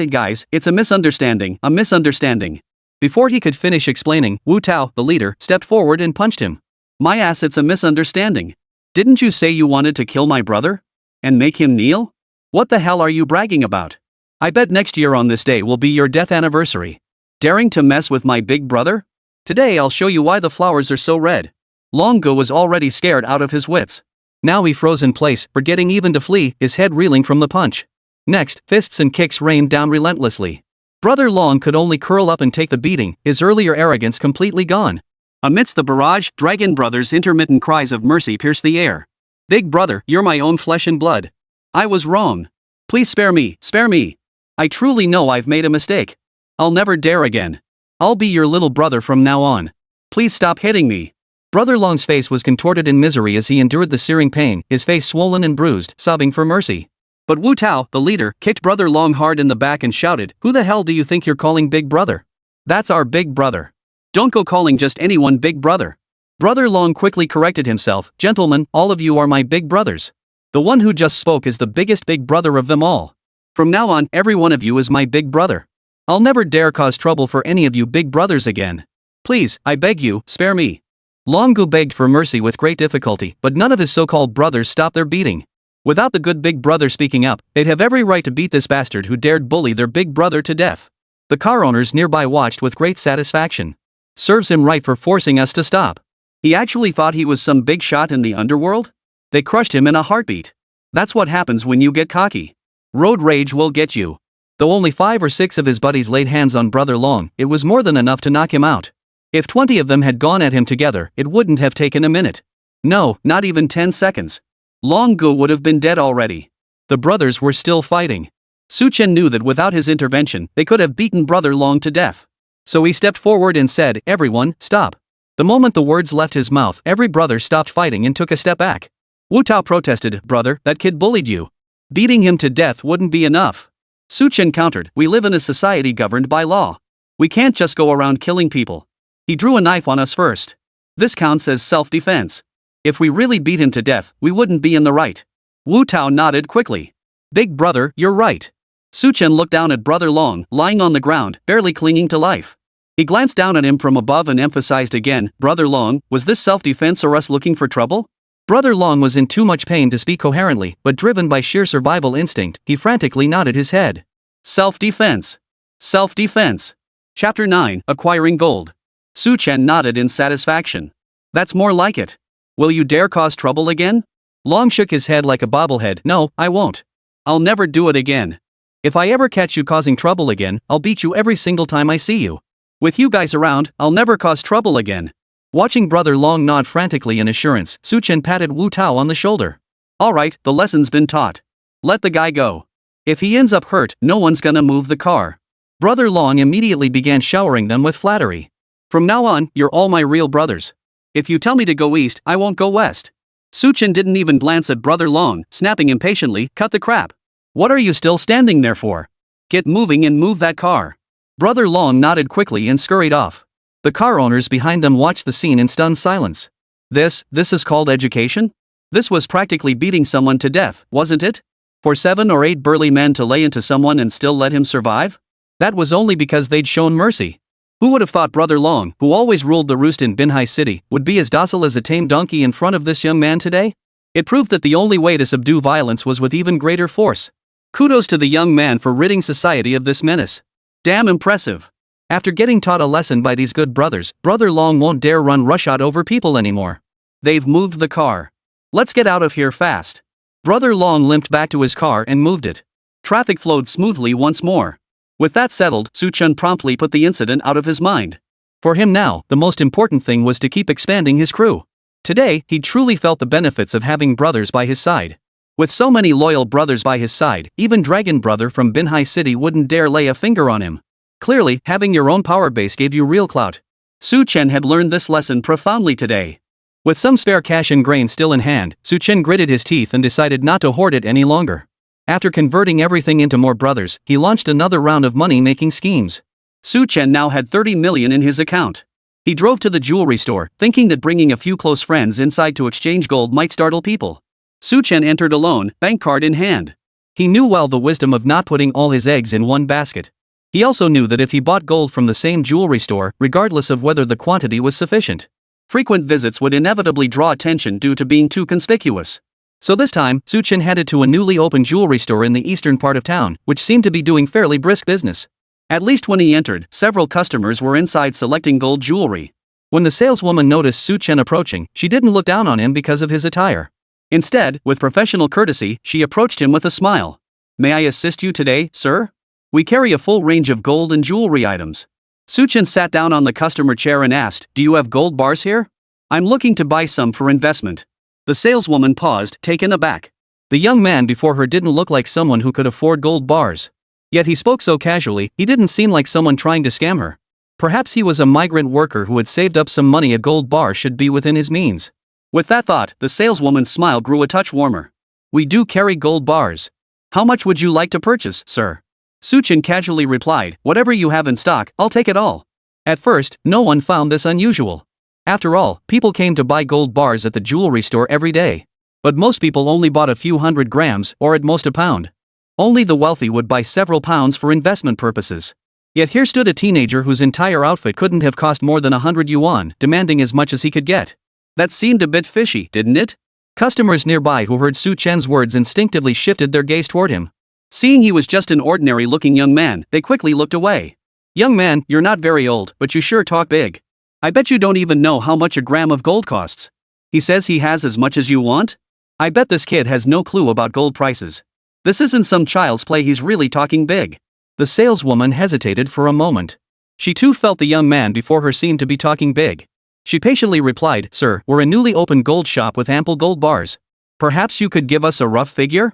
it's a misunderstanding, a misunderstanding. Before he could finish explaining, Wu Tao, the leader, stepped forward and punched him. My ass, it's a misunderstanding. Didn't you say you wanted to kill my brother? And make him kneel? What the hell are you bragging about? I bet next year on this day will be your death anniversary. Daring to mess with my big brother? Today I'll show you why the flowers are so red. Long Go was already scared out of his wits. Now he froze in place, forgetting even to flee, his head reeling from the punch. Next, fists and kicks rained down relentlessly. Brother Long could only curl up and take the beating, his earlier arrogance completely gone. Amidst the barrage, Dragon Brother's intermittent cries of mercy pierced the air. Big brother, you're my own flesh and blood. I was wrong. Please spare me, spare me. I truly know I've made a mistake. I'll never dare again. I'll be your little brother from now on. Please stop hitting me. Brother Long's face was contorted in misery as he endured the searing pain, his face swollen and bruised, sobbing for mercy. But Wu Tao, the leader, kicked Brother Long hard in the back and shouted, Who the hell do you think you're calling big brother? That's our big brother. Don't go calling just anyone big brother. Brother Long quickly corrected himself, Gentlemen, all of you are my big brothers. The one who just spoke is the biggest big brother of them all. From now on, every one of you is my big brother. I'll never dare cause trouble for any of you big brothers again. Please, I beg you, spare me. Long Go begged for mercy with great difficulty, but none of his so-called brothers stopped their beating. Without the good big brother speaking up, they'd have every right to beat this bastard who dared bully their big brother to death. The car owners nearby watched with great satisfaction. Serves him right for forcing us to stop. He actually thought he was some big shot in the underworld? They crushed him in a heartbeat. That's what happens when you get cocky. Road rage will get you. Though only 5 or 6 of his buddies laid hands on Brother Long, it was more than enough to knock him out. If 20 of them had gone at him together, it wouldn't have taken a minute. No, not even 10 seconds. Long Go would have been dead already. The brothers were still fighting. Su Chen knew that without his intervention, they could have beaten Brother Long to death. So he stepped forward and said, Everyone, stop. The moment the words left his mouth, every brother stopped fighting and took a step back. Wu Tao protested, Brother, that kid bullied you. Beating him to death wouldn't be enough. Su Chen countered, We live in a society governed by law. We can't just go around killing people. He drew a knife on us first. This counts as self-defense. If we really beat him to death, we wouldn't be in the right. Wu Tao nodded quickly. Big brother, you're right. Su Chen looked down at Brother Long, lying on the ground, barely clinging to life. He glanced down at him from above and emphasized again, Brother Long, was this self-defense or us looking for trouble? Brother Long was in too much pain to speak coherently, but driven by sheer survival instinct, he frantically nodded his head. Self-defense. Self-defense. Chapter 9, Acquiring Gold. Su Chen nodded in satisfaction. That's more like it. Will you dare cause trouble again? Long shook his head like a bobblehead. No, I won't. I'll never do it again. If I ever catch you causing trouble again, I'll beat you every single time I see you. With you guys around, I'll never cause trouble again. Watching Brother Long nod frantically in assurance, Chen patted Wu Tao on the shoulder. Alright, the lesson's been taught. Let the guy go. If he ends up hurt, no one's gonna move the car. Brother Long immediately began showering them with flattery. From now on, you're all my real brothers. If you tell me to go east, I won't go west. Chen didn't even glance at Brother Long, snapping impatiently, cut the crap. What are you still standing there for? Get moving and move that car. Brother Long nodded quickly and scurried off. The car owners behind them watched the scene in stunned silence. This is called education? This was practically beating someone to death, wasn't it? For 7 or 8 burly men to lay into someone and still let him survive? That was only because they'd shown mercy. Who would have thought Brother Long, who always ruled the roost in Binhai City, would be as docile as a tame donkey in front of this young man today? It proved that the only way to subdue violence was with even greater force. Kudos to the young man for ridding society of this menace. Damn impressive. After getting taught a lesson by these good brothers, Brother Long won't dare run roughshod over people anymore. They've moved the car. Let's get out of here fast. Brother Long limped back to his car and moved it. Traffic flowed smoothly once more. With that settled, Chen promptly put the incident out of his mind. For him now, the most important thing was to keep expanding his crew. Today, he truly felt the benefits of having brothers by his side. With so many loyal brothers by his side, even Dragon Brother from Binhai City wouldn't dare lay a finger on him. Clearly, having your own power base gave you real clout. Chen had learned this lesson profoundly today. With some spare cash and grain still in hand, Chen gritted his teeth and decided not to hoard it any longer. After converting everything into more brothers, he launched another round of money-making schemes. Chen now had 30 million in his account. He drove to the jewelry store, thinking that bringing a few close friends inside to exchange gold might startle people. Chen entered alone, bank card in hand. He knew well the wisdom of not putting all his eggs in one basket. He also knew that if he bought gold from the same jewelry store, regardless of whether the quantity was sufficient, frequent visits would inevitably draw attention due to being too conspicuous. So this time, Chen headed to a newly opened jewelry store in the eastern part of town, which seemed to be doing fairly brisk business. At least when he entered, several customers were inside selecting gold jewelry. When the saleswoman noticed Chen approaching, she didn't look down on him because of his attire. Instead, with professional courtesy, she approached him with a smile. May I assist you today, sir? We carry a full range of gold and jewelry items. Chen sat down on the customer chair and asked, do you have gold bars here? I'm looking to buy some for investment. The saleswoman paused, taken aback. The young man before her didn't look like someone who could afford gold bars. Yet he spoke so casually, he didn't seem like someone trying to scam her. Perhaps he was a migrant worker who had saved up some money. A gold bar should be within his means. With that thought, the saleswoman's smile grew a touch warmer. We do carry gold bars. How much would you like to purchase, sir? Chen casually replied, whatever you have in stock, I'll take it all. At first, no one found this unusual. After all, people came to buy gold bars at the jewelry store every day. But most people only bought a few hundred grams, or at most a pound. Only the wealthy would buy several pounds for investment purposes. Yet here stood a teenager whose entire outfit couldn't have cost more than 100 yuan, demanding as much as he could get. That seemed a bit fishy, didn't it? Customers nearby who heard Chen's words instinctively shifted their gaze toward him. Seeing he was just an ordinary-looking young man, they quickly looked away. Young man, you're not very old, but you sure talk big. I bet you don't even know how much a gram of gold costs. He says he has as much as you want? I bet this kid has no clue about gold prices. This isn't some child's play, he's really talking big. The saleswoman hesitated for a moment. She too felt the young man before her seemed to be talking big. She patiently replied, Sir, we're a newly opened gold shop with ample gold bars. Perhaps you could give us a rough figure?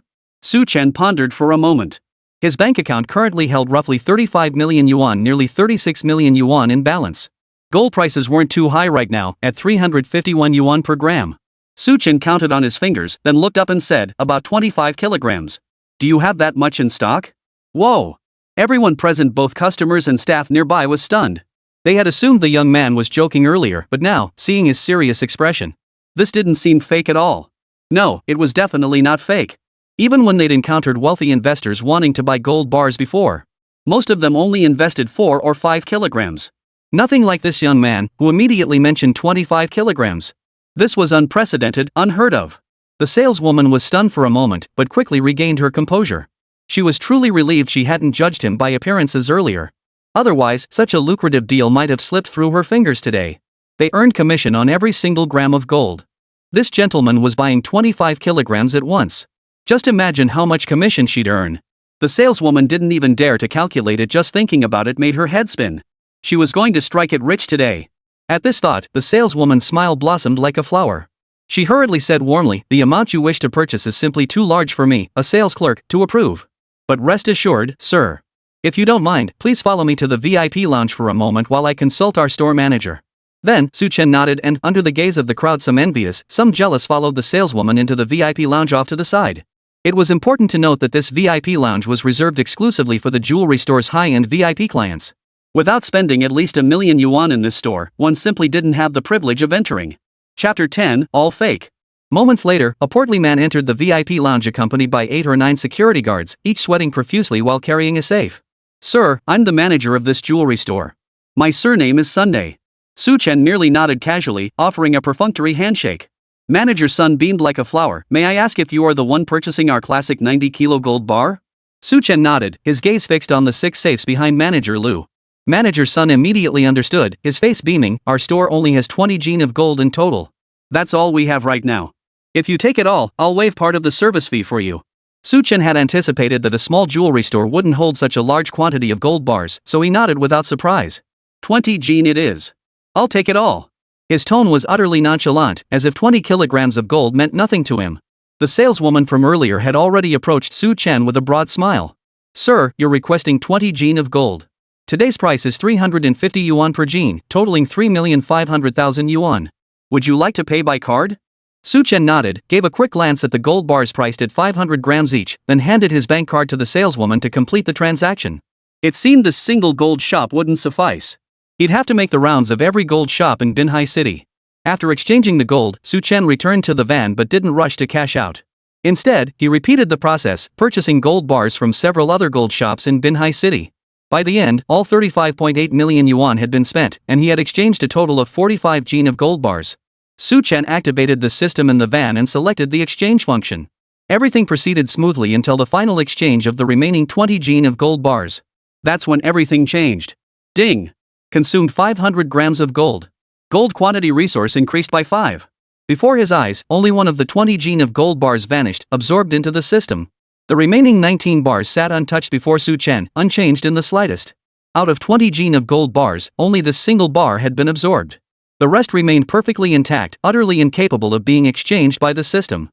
Chen pondered for a moment. His bank account currently held roughly 35 million yuan, nearly 36 million yuan in balance. Gold prices weren't too high right now, at 351 yuan per gram. Chen counted on his fingers, then looked up and said, about 25 kilograms. Do you have that much in stock? Whoa! Everyone present, both customers and staff nearby, was stunned. They had assumed the young man was joking earlier, but now, seeing his serious expression, this didn't seem fake at all. No, it was definitely not fake. Even when they'd encountered wealthy investors wanting to buy gold bars before, most of them only invested 4 or 5 kilograms. Nothing like this young man, who immediately mentioned 25 kilograms. This was unprecedented, unheard of. The saleswoman was stunned for a moment, but quickly regained her composure. She was truly relieved she hadn't judged him by appearances earlier. Otherwise, such a lucrative deal might have slipped through her fingers today. They earned commission on every single gram of gold. This gentleman was buying 25 kilograms at once. Just imagine how much commission she'd earn. The saleswoman didn't even dare to calculate it, just thinking about it made her head spin. She was going to strike it rich today. At this thought, the saleswoman's smile blossomed like a flower. She hurriedly said warmly, "The amount you wish to purchase is simply too large for me, a sales clerk, to approve. But rest assured, sir. If you don't mind, please follow me to the VIP lounge for a moment while I consult our store manager." Then, Chen nodded and, under the gaze of the crowd, some envious, some jealous, followed the saleswoman into the VIP lounge off to the side. It was important to note that this VIP lounge was reserved exclusively for the jewelry store's high-end VIP clients. Without spending at least 1,000,000 yuan in this store, one simply didn't have the privilege of entering. Chapter 10, All Fake. Moments later, a portly man entered the VIP lounge accompanied by 8 or 9 security guards, each sweating profusely while carrying a safe. "Sir, I'm the manager of this jewelry store. My surname is Sunday." Chen merely nodded casually, offering a perfunctory handshake. Manager Sun beamed like a flower. "May I ask if you are the one purchasing our classic 90-kilo gold bar?" Chen nodded, his gaze fixed on the 6 safes behind Manager Lu. Manager Sun immediately understood, his face beaming. "Our store only has 20 jin of gold in total. That's all we have right now. If you take it all, I'll waive part of the service fee for you." Chen had anticipated that a small jewelry store wouldn't hold such a large quantity of gold bars, so he nodded without surprise. 20 jin it is. I'll take it all." His tone was utterly nonchalant, as if 20 kilograms of gold meant nothing to him. The saleswoman from earlier had already approached Chen with a broad smile. "Sir, you're requesting 20 jin of gold. Today's price is 350 yuan per jin, totaling 3,500,000 yuan. Would you like to pay by card?" Chen nodded, gave a quick glance at the gold bars priced at 500 grams each, then handed his bank card to the saleswoman to complete the transaction. It seemed this single gold shop wouldn't suffice. He'd have to make the rounds of every gold shop in Binhai City. After exchanging the gold, Chen returned to the van but didn't rush to cash out. Instead, he repeated the process, purchasing gold bars from several other gold shops in Binhai City. By the end, all 35.8 million yuan had been spent, and he had exchanged a total of 45 jin of gold bars. Chen activated the system in the van and selected the exchange function. Everything proceeded smoothly until the final exchange of the remaining 20 jin of gold bars. That's when everything changed. Ding! Consumed 500 grams of gold. Gold quantity resource increased by 5. Before his eyes, only one of the 20 jin of gold bars vanished, absorbed into the system. The remaining 19 bars sat untouched before Chen, unchanged in the slightest. Out of 20 jin of gold bars, only this single bar had been absorbed. The rest remained perfectly intact, utterly incapable of being exchanged by the system.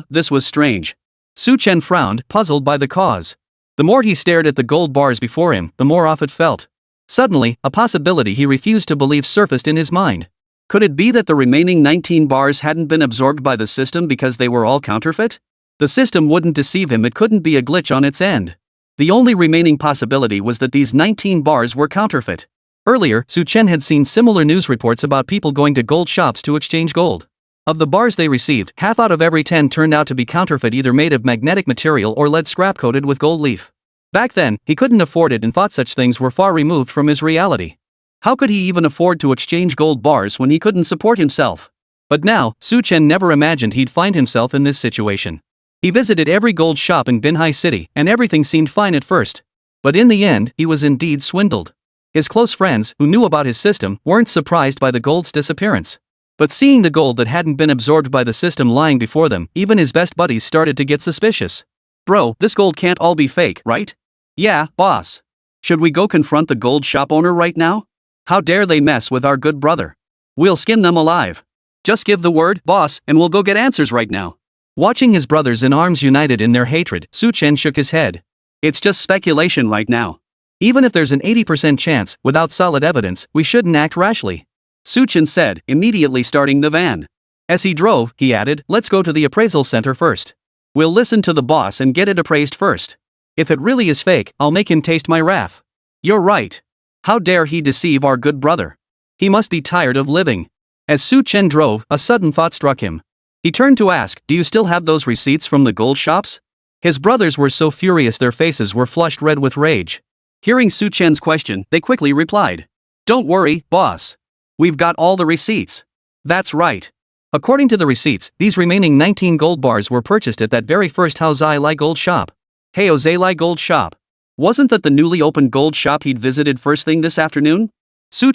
This was strange. Chen frowned, puzzled by the cause. The more he stared at the gold bars before him, the more off it felt. Suddenly, a possibility he refused to believe surfaced in his mind. Could it be that the remaining 19 bars hadn't been absorbed by the system because they were all counterfeit? The system wouldn't deceive him, it couldn't be a glitch on its end. The only remaining possibility was that these 19 bars were counterfeit. Earlier, Chen had seen similar news reports about people going to gold shops to exchange gold. Of the bars they received, half out of every 10 turned out to be counterfeit, either made of magnetic material or lead scrap coated with gold leaf. Back then, he couldn't afford it and thought such things were far removed from his reality. How could he even afford to exchange gold bars when he couldn't support himself? But now, Chen never imagined he'd find himself in this situation. He visited every gold shop in Binhai City, and everything seemed fine at first. But in the end, he was indeed swindled. His close friends, who knew about his system, weren't surprised by the gold's disappearance. But seeing the gold that hadn't been absorbed by the system lying before them, even his best buddies started to get suspicious. "Bro, this gold can't all be fake, right?" "Yeah, boss. Should we go confront the gold shop owner right now? How dare they mess with our good brother? We'll skin them alive. Just give the word, boss, and we'll go get answers right now." Watching his brothers in arms united in their hatred, Chen shook his head. "It's just speculation right now. Even if there's an 80% chance, without solid evidence, we shouldn't act rashly," Chen said, immediately starting the van. As he drove, he added, "Let's go to the appraisal center first. We'll listen to the boss and get it appraised first. If it really is fake, I'll make him taste my wrath." "You're right. How dare he deceive our good brother? He must be tired of living." As Chen drove, a sudden thought struck him. He turned to ask, "Do you still have those receipts from the gold shops?" His brothers were so furious their faces were flushed red with rage. Hearing Chen's question, they quickly replied, "Don't worry, boss. We've got all the receipts." That's right. According to the receipts, these remaining 19 gold bars were purchased at that very first Haozai Lai gold shop. Haozai Lai gold shop. Wasn't that the newly opened gold shop he'd visited first thing this afternoon?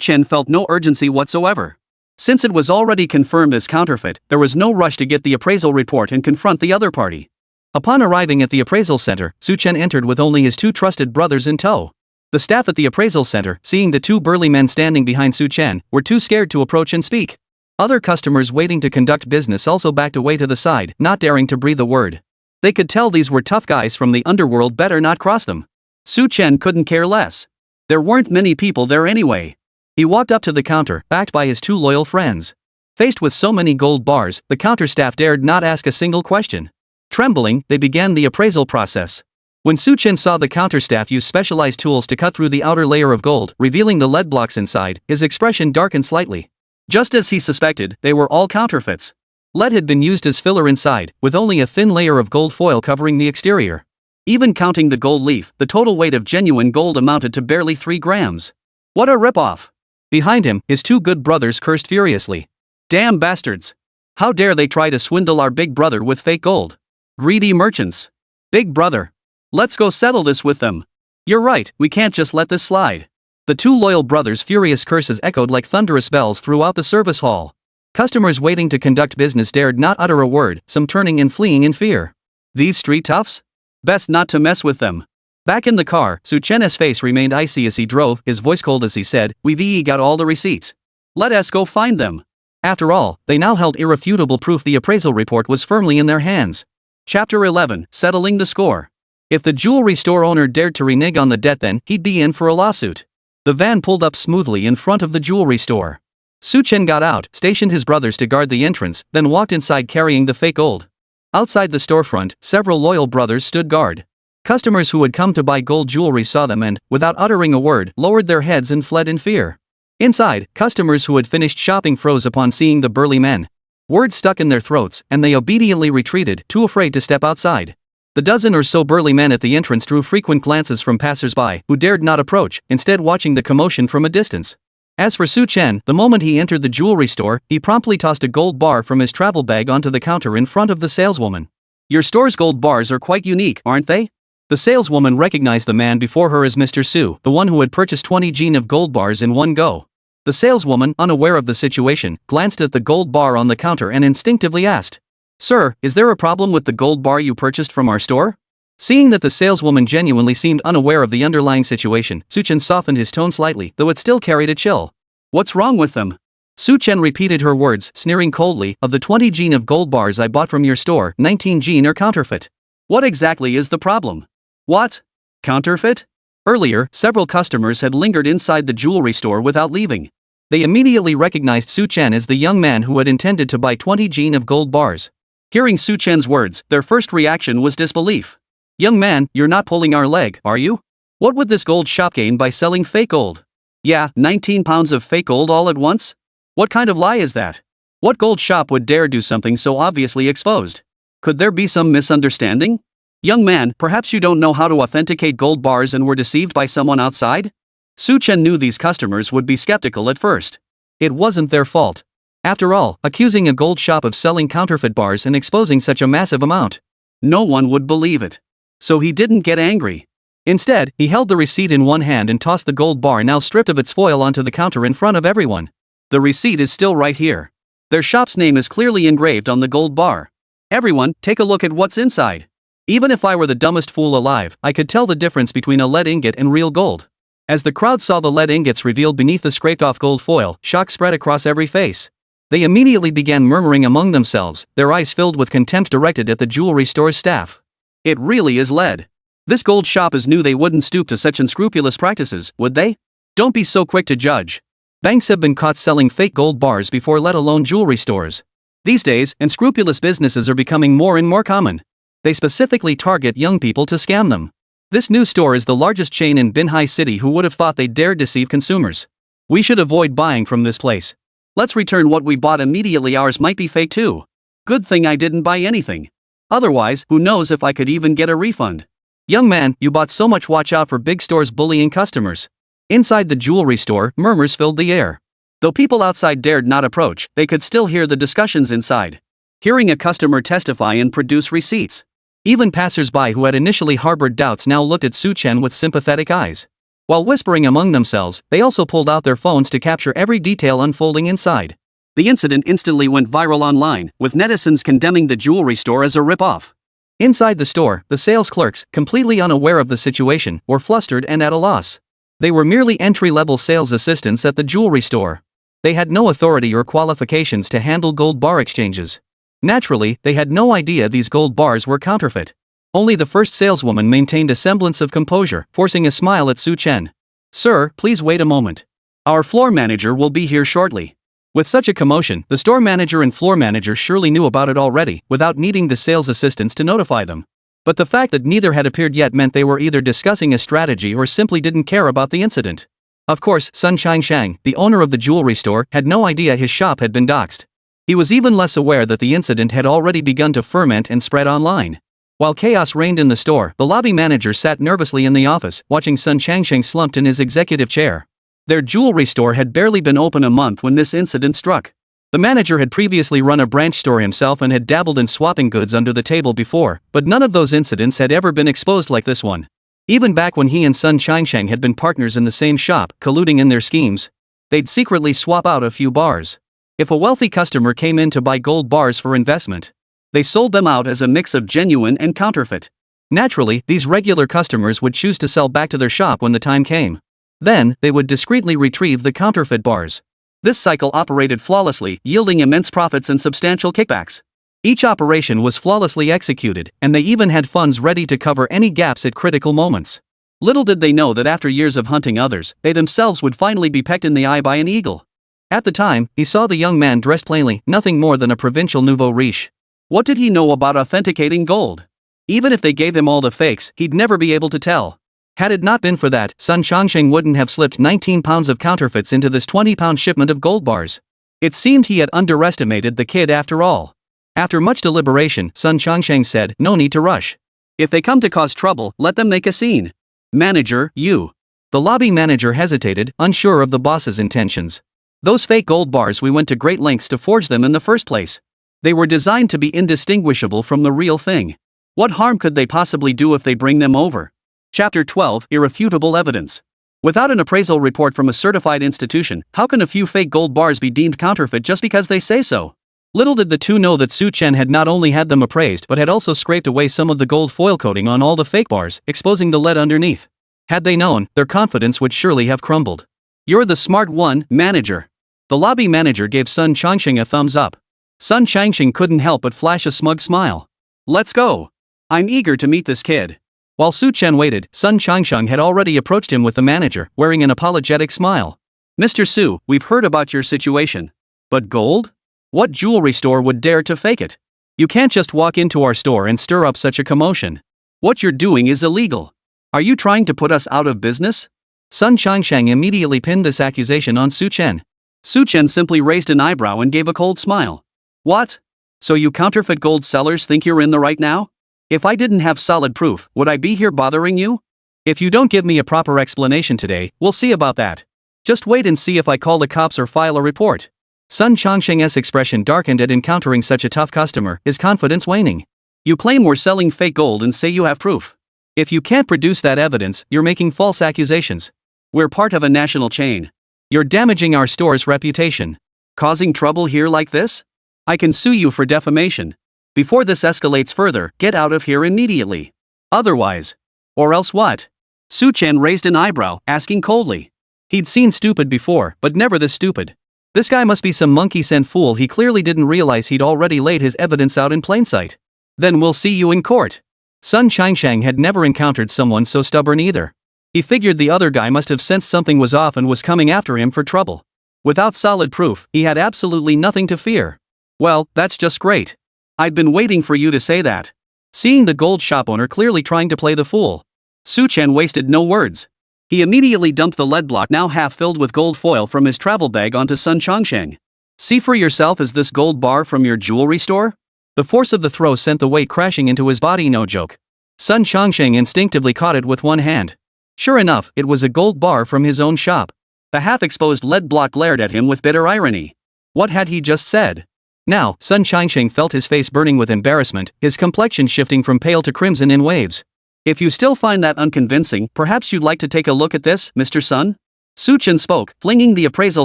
Chen felt no urgency whatsoever. Since it was already confirmed as counterfeit, there was no rush to get the appraisal report and confront the other party. Upon arriving at the appraisal center, Chen entered with only his two trusted brothers in tow. The staff at the appraisal center, seeing the two burly men standing behind Chen, were too scared to approach and speak. Other customers waiting to conduct business also backed away to the side, not daring to breathe a word. They could tell these were tough guys from the underworld, better not cross them. Chen couldn't care less. There weren't many people there anyway. He walked up to the counter, backed by his two loyal friends. Faced with so many gold bars, the counter staff dared not ask a single question. Trembling, they began the appraisal process. When Chen saw the counter staff use specialized tools to cut through the outer layer of gold, revealing the lead blocks inside, his expression darkened slightly. Just as he suspected, they were all counterfeits. Lead had been used as filler inside, with only a thin layer of gold foil covering the exterior. Even counting the gold leaf, the total weight of genuine gold amounted to barely 3 grams. What a ripoff! Behind him, his two good brothers cursed furiously. Damn bastards! How dare they try to swindle our big brother with fake gold? Greedy merchants! Big brother! Let's go settle this with them. You're right, we can't just let this slide. The two loyal brothers' furious curses echoed like thunderous bells throughout the service hall. Customers waiting to conduct business dared not utter a word, some turning and fleeing in fear. These street toughs? Best not to mess with them. Back in the car, Chen's face remained icy as he drove, his voice cold as he said, "We've got all the receipts. Let us go find them." After all, they now held irrefutable proof the appraisal report was firmly in their hands. Chapter 11, Settling the Score. If the jewelry store owner dared to renege on the debt, then he'd be in for a lawsuit. The van pulled up smoothly in front of the jewelry store. Chen got out, stationed his brothers to guard the entrance, then walked inside carrying the fake gold. Outside the storefront, several loyal brothers stood guard. Customers who had come to buy gold jewelry saw them and, without uttering a word, lowered their heads and fled in fear. Inside, customers who had finished shopping froze upon seeing the burly men. Words stuck in their throats, and they obediently retreated, too afraid to step outside. The dozen or so burly men at the entrance drew frequent glances from passers-by, who dared not approach, instead watching the commotion from a distance. As for Chen, the moment he entered the jewelry store, he promptly tossed a gold bar from his travel bag onto the counter in front of the saleswoman. "Your store's gold bars are quite unique, aren't they?" The saleswoman recognized the man before her as Mr. Su, the one who had purchased 20 Jin of gold bars in one go. The saleswoman, unaware of the situation, glanced at the gold bar on the counter and instinctively asked, "Sir, is there a problem with the gold bar you purchased from our store?" Seeing that the saleswoman genuinely seemed unaware of the underlying situation, Chen softened his tone slightly, though it still carried a chill. "What's wrong with them?" Chen repeated her words, sneering coldly, "Of the 20 Jin of gold bars I bought from your store, 19 Jin are counterfeit. What exactly is the problem?" "What? Counterfeit?" Earlier, several customers had lingered inside the jewelry store without leaving. They immediately recognized Chen as the young man who had intended to buy 20 Jin of gold bars. Hearing Chen's words, their first reaction was disbelief. "Young man, you're not pulling our leg, are you? What would this gold shop gain by selling fake gold?" "Yeah, 19 pounds of fake gold all at once? What kind of lie is that? What gold shop would dare do something so obviously exposed? Could there be some misunderstanding? Young man, perhaps you don't know how to authenticate gold bars and were deceived by someone outside?" Chen knew these customers would be skeptical at first. It wasn't their fault. After all, accusing a gold shop of selling counterfeit bars and exposing such a massive amount, no one would believe it. So he didn't get angry. Instead, he held the receipt in one hand and tossed the gold bar now stripped of its foil onto the counter in front of everyone. "The receipt is still right here. Their shop's name is clearly engraved on the gold bar. Everyone, take a look at what's inside. Even if I were the dumbest fool alive, I could tell the difference between a lead ingot and real gold." As the crowd saw the lead ingots revealed beneath the scraped-off gold foil, shock spread across every face. They immediately began murmuring among themselves, their eyes filled with contempt directed at the jewelry store's staff. "It really is lead. This gold shop is new, they wouldn't stoop to such unscrupulous practices, would they? Don't be so quick to judge. Banks have been caught selling fake gold bars before, let alone jewelry stores. These days, unscrupulous businesses are becoming more and more common. They specifically target young people to scam them. This new store is the largest chain in Binhai City. Who would have thought they dared deceive consumers? We should avoid buying from this place. Let's return what we bought immediately, ours might be fake too. Good thing I didn't buy anything. Otherwise, who knows if I could even get a refund." "Young man, you bought so much, watch out for big stores bullying customers." Inside the jewelry store, murmurs filled the air. Though people outside dared not approach, they could still hear the discussions inside. Hearing a customer testify and produce receipts. Even passers-by who had initially harbored doubts now looked at Chen with sympathetic eyes. While whispering among themselves, they also pulled out their phones to capture every detail unfolding inside. The incident instantly went viral online, with netizens condemning the jewelry store as a rip-off. Inside the store, the sales clerks, completely unaware of the situation, were flustered and at a loss. They were merely entry-level sales assistants at the jewelry store. They had no authority or qualifications to handle gold bar exchanges. Naturally, they had no idea these gold bars were counterfeit. Only the first saleswoman maintained a semblance of composure, forcing a smile at Chen. "Sir, please wait a moment. Our floor manager will be here shortly." With such a commotion, the store manager and floor manager surely knew about it already, without needing the sales assistants to notify them. But the fact that neither had appeared yet meant they were either discussing a strategy or simply didn't care about the incident. Of course, Sun Shang, the owner of the jewelry store, had no idea his shop had been doxxed. He was even less aware that the incident had already begun to ferment and spread online. While chaos reigned in the store, the lobby manager sat nervously in the office, watching Sun Shang slumped in his executive chair. Their jewelry store had barely been open a month when this incident struck. The manager had previously run a branch store himself and had dabbled in swapping goods under the table before, but none of those incidents had ever been exposed like this one. Even back when he and Sun Shang had been partners in the same shop, colluding in their schemes, they'd secretly swap out a few bars. If a wealthy customer came in to buy gold bars for investment, they sold them out as a mix of genuine and counterfeit. Naturally, these regular customers would choose to sell back to their shop when the time came. Then, they would discreetly retrieve the counterfeit bars. This cycle operated flawlessly, yielding immense profits and substantial kickbacks. Each operation was flawlessly executed, and they even had funds ready to cover any gaps at critical moments. Little did they know that after years of hunting others, they themselves would finally be pecked in the eye by an eagle. At the time, he saw the young man dressed plainly, nothing more than a provincial nouveau riche. What did he know about authenticating gold? Even if they gave him all the fakes, he'd never be able to tell. Had it not been for that, Sun Shangsheng wouldn't have slipped 19 pounds of counterfeits into this 20-pound shipment of gold bars. It seemed he had underestimated the kid after all. After much deliberation, Sun Shangsheng said, "No need to rush. If they come to cause trouble, let them make a scene. Manager, you." The lobby manager hesitated, unsure of the boss's intentions. "Those fake gold bars, we went to great lengths to forge them in the first place. They were designed to be indistinguishable from the real thing. What harm could they possibly do if they bring them over?" Chapter 12, Irrefutable Evidence. Without an appraisal report from a certified institution, how can a few fake gold bars be deemed counterfeit just because they say so? Little did the two know that Chen had not only had them appraised but had also scraped away some of the gold foil coating on all the fake bars, exposing the lead underneath. Had they known, their confidence would surely have crumbled. "You're the smart one, manager." The lobby manager gave Sun Changxing a thumbs up. Sun Changxing couldn't help but flash a smug smile. "Let's go. I'm eager to meet this kid." While Su Chen waited, Sun Changsheng had already approached him with the manager, wearing an apologetic smile. "Mr. Su, we've heard about your situation. But gold? What jewelry store would dare to fake it? You can't just walk into our store and stir up such a commotion. What you're doing is illegal. Are you trying to put us out of business?" Sun Changsheng immediately pinned this accusation on Su Chen. Su Chen simply raised an eyebrow and gave a cold smile. "What? So you counterfeit gold sellers think you're in the right now? If I didn't have solid proof, would I be here bothering you? If you don't give me a proper explanation today, we'll see about that. Just wait and see if I call the cops or file a report." Sun Changsheng's expression darkened at encountering such a tough customer, his confidence waning. "You claim we're selling fake gold and say you have proof. If you can't produce that evidence, you're making false accusations. We're part of a national chain. You're damaging our store's reputation. Causing trouble here like this? I can sue you for defamation. Before this escalates further, get out of here immediately. Otherwise. Or else what?" Su Chen raised an eyebrow, asking coldly. He'd seen stupid before, but never this stupid. This guy must be some monkey-scent fool. He clearly didn't realize he'd already laid his evidence out in plain sight. "Then we'll see you in court." Sun Changsheng had never encountered someone so stubborn either. He figured the other guy must have sensed something was off and was coming after him for trouble. Without solid proof, he had absolutely nothing to fear. "Well, that's just great. I'd been waiting for you to say that." Seeing the gold shop owner clearly trying to play the fool, Su Chen wasted no words. He immediately dumped the lead block now half filled with gold foil from his travel bag onto Sun Changsheng. "See for yourself, is this gold bar from your jewelry store?" The force of the throw sent the weight crashing into his body, no joke. Sun Changsheng instinctively caught it with one hand. Sure enough, it was a gold bar from his own shop. The half-exposed lead block glared at him with bitter irony. What had he just said? Now, Sun Changsheng felt his face burning with embarrassment, his complexion shifting from pale to crimson in waves. "If you still find that unconvincing, perhaps you'd like to take a look at this, Mr. Sun?" Su Chen spoke, flinging the appraisal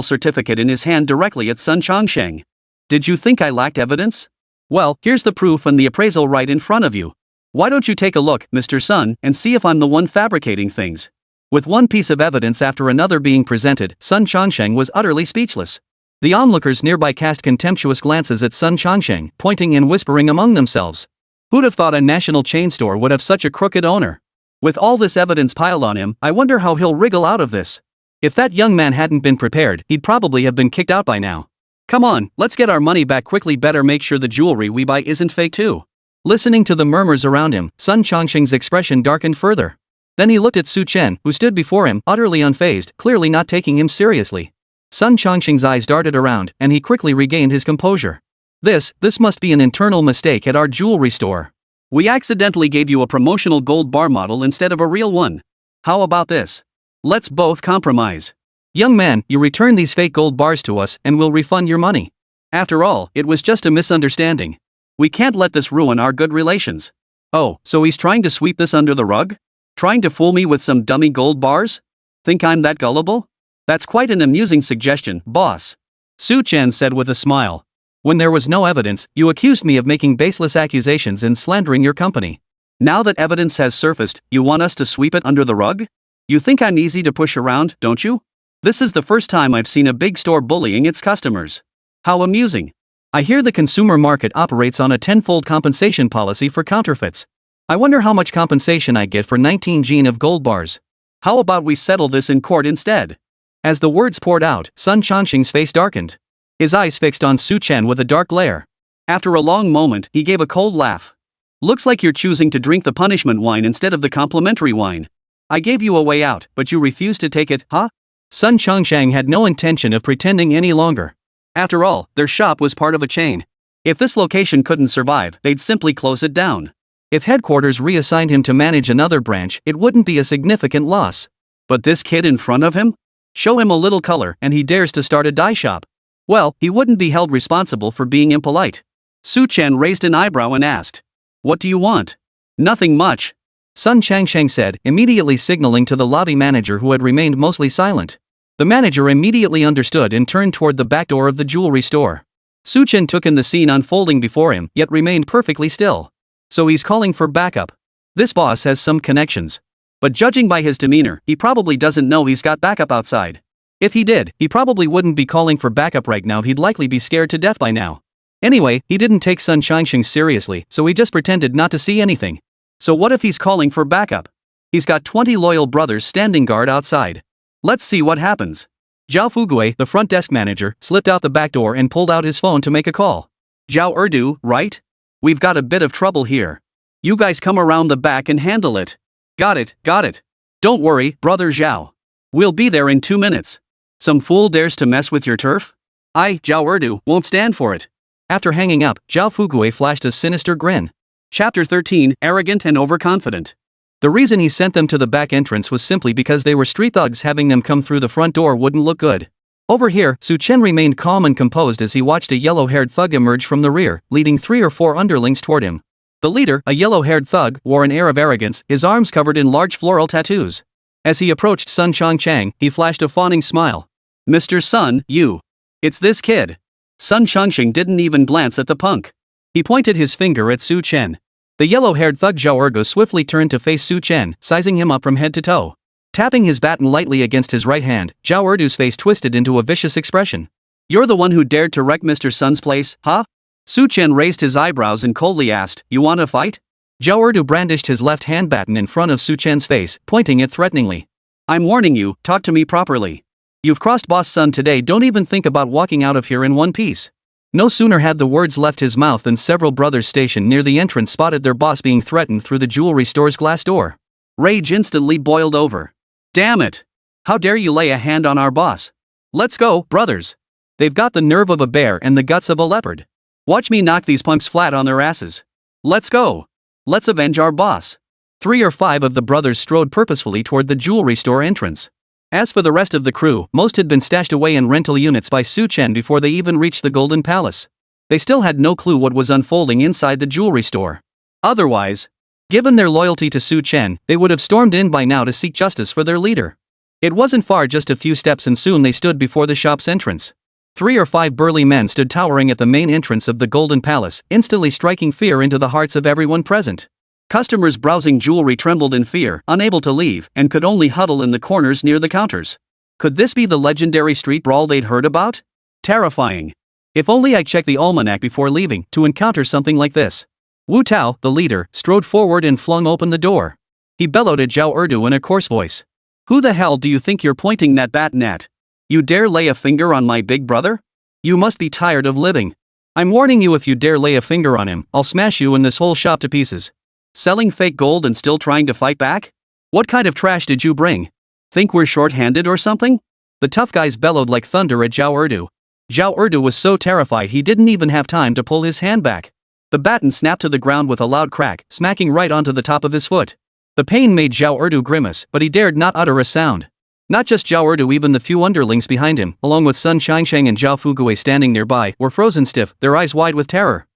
certificate in his hand directly at Sun Chongsheng. Did you think I lacked evidence? Well, here's the proof and the appraisal right in front of you. Why don't you take a look, Mr. Sun, and see if I'm the one fabricating things? With one piece of evidence after another being presented, Sun Chongsheng was utterly speechless. The onlookers nearby cast contemptuous glances at Sun Chongsheng, pointing and whispering among themselves. Who'd have thought a national chain store would have such a crooked owner? With all this evidence piled on him, I wonder how he'll wriggle out of this. If that young man hadn't been prepared, he'd probably have been kicked out by now. Come on, let's get our money back quickly. Better make sure the jewelry we buy isn't fake too. Listening to the murmurs around him, Sun Chongsheng's expression darkened further. Then he looked at Su Chen, who stood before him, utterly unfazed, clearly not taking him seriously. Sun Chongsheng's eyes darted around, and he quickly regained his composure. This must be an internal mistake at our jewelry store. We accidentally gave you a promotional gold bar model instead of a real one. How about this? Let's both compromise. Young man, you return these fake gold bars to us and we'll refund your money. After all, it was just a misunderstanding. We can't let this ruin our good relations. Oh, so he's trying to sweep this under the rug? Trying to fool me with some dummy gold bars? Think I'm that gullible? That's quite an amusing suggestion, boss. Su Chen said with a smile. When there was no evidence, you accused me of making baseless accusations and slandering your company. Now that evidence has surfaced, you want us to sweep it under the rug? You think I'm easy to push around, don't you? This is the first time I've seen a big store bullying its customers. How amusing. I hear the consumer market operates on a tenfold compensation policy for counterfeits. I wonder how much compensation I get for 19 gene of gold bars. How about we settle this in court instead? As the words poured out, Sun Chongsheng's face darkened. His eyes fixed on Su Chen with a dark glare. After a long moment, he gave a cold laugh. Looks like you're choosing to drink the punishment wine instead of the complimentary wine. I gave you a way out, but you refused to take it, huh? Sun Chongsheng had no intention of pretending any longer. After all, their shop was part of a chain. If this location couldn't survive, they'd simply close it down. If headquarters reassigned him to manage another branch, it wouldn't be a significant loss. But this kid in front of him? Show him a little color and he dares to start a dye shop. Well, he wouldn't be held responsible for being impolite. Su Chen raised an eyebrow and asked, "What do you want?" "Nothing much," Sun Chongsheng said, immediately signaling to the lobby manager who had remained mostly silent. The manager immediately understood and turned toward the back door of the jewelry store. Su Chen took in the scene unfolding before him, yet remained perfectly still. So he's calling for backup. This boss has some connections. But judging by his demeanor, he probably doesn't know he's got backup outside. If he did, he probably wouldn't be calling for backup right now. He'd likely be scared to death by now. Anyway, he didn't take Sun Chongsheng seriously, so he just pretended not to see anything. So what if he's calling for backup? He's got 20 loyal brothers standing guard outside. Let's see what happens. Zhao Fugui, the front desk manager, slipped out the back door and pulled out his phone to make a call. "Zhao Erdu, right? We've got a bit of trouble here. You guys come around the back and handle it." Got it. Don't worry, brother Zhao. We'll be there in 2 minutes. Some fool dares to mess with your turf? Zhao Erdu, won't stand for it. After hanging up, Zhao Fugui flashed a sinister grin. Chapter 13, Arrogant and Overconfident. The reason he sent them to the back entrance was simply because they were street thugs. Having them come through the front door wouldn't look good. Over here, Su Chen remained calm and composed as he watched a yellow-haired thug emerge from the rear, leading 3 or 4 underlings toward him. The leader, a yellow-haired thug, wore an air of arrogance, his arms covered in large floral tattoos. As he approached Sun Chongsheng, he flashed a fawning smile. "Mr. Sun, you. It's this kid." Sun Chongsheng didn't even glance at the punk. He pointed his finger at Su Chen. The yellow-haired thug Zhao Ergo swiftly turned to face Su Chen, sizing him up from head to toe. Tapping his baton lightly against his right hand, Zhao Erdu's face twisted into a vicious expression. "You're the one who dared to wreck Mr. Sun's place, huh?" Su Chen raised his eyebrows and coldly asked, "You want a fight?" Zhao Erdu brandished his left hand baton in front of Su Chen's face, pointing it threateningly. "I'm warning you, talk to me properly. You've crossed Boss Sun today. Don't even think about walking out of here in one piece." No sooner had the words left his mouth than several brothers stationed near the entrance spotted their boss being threatened through the jewelry store's glass door. Rage instantly boiled over. "Damn it! How dare you lay a hand on our boss? Let's go, brothers. They've got the nerve of a bear and the guts of a leopard. Watch me knock these punks flat on their asses. Let's go. Let's avenge our boss." 3 or 5 of the brothers strode purposefully toward the jewelry store entrance. As for the rest of the crew, most had been stashed away in rental units by Su Chen before they even reached the Golden Palace. They still had no clue what was unfolding inside the jewelry store. Otherwise, given their loyalty to Su Chen, they would have stormed in by now to seek justice for their leader. It wasn't far, just a few steps, and soon they stood before the shop's entrance. 3 or 5 burly men stood towering at the main entrance of the Golden Palace, instantly striking fear into the hearts of everyone present. Customers browsing jewelry trembled in fear, unable to leave, and could only huddle in the corners near the counters. Could this be the legendary street brawl they'd heard about? Terrifying. If only I checked the almanac before leaving to encounter something like this. Wu Tao, the leader, strode forward and flung open the door. He bellowed at Zhao Erdu in a coarse voice. Who the hell do you think you're pointing that baton at? You dare lay a finger on my big brother? You must be tired of living. I'm warning you, if you dare lay a finger on him, I'll smash you and this whole shop to pieces. Selling fake gold and still trying to fight back? What kind of trash did you bring? Think we're short-handed or something? The tough guys bellowed like thunder at Zhao Erdu. Zhao Erdu was so terrified he didn't even have time to pull his hand back. The baton snapped to the ground with a loud crack, smacking right onto the top of his foot. The pain made Zhao Erdu grimace, but he dared not utter a sound. Not just Zhao Erdu, even the few underlings behind him, along with Sun Xiangsheng and Zhao Fugui standing nearby, were frozen stiff, their eyes wide with terror.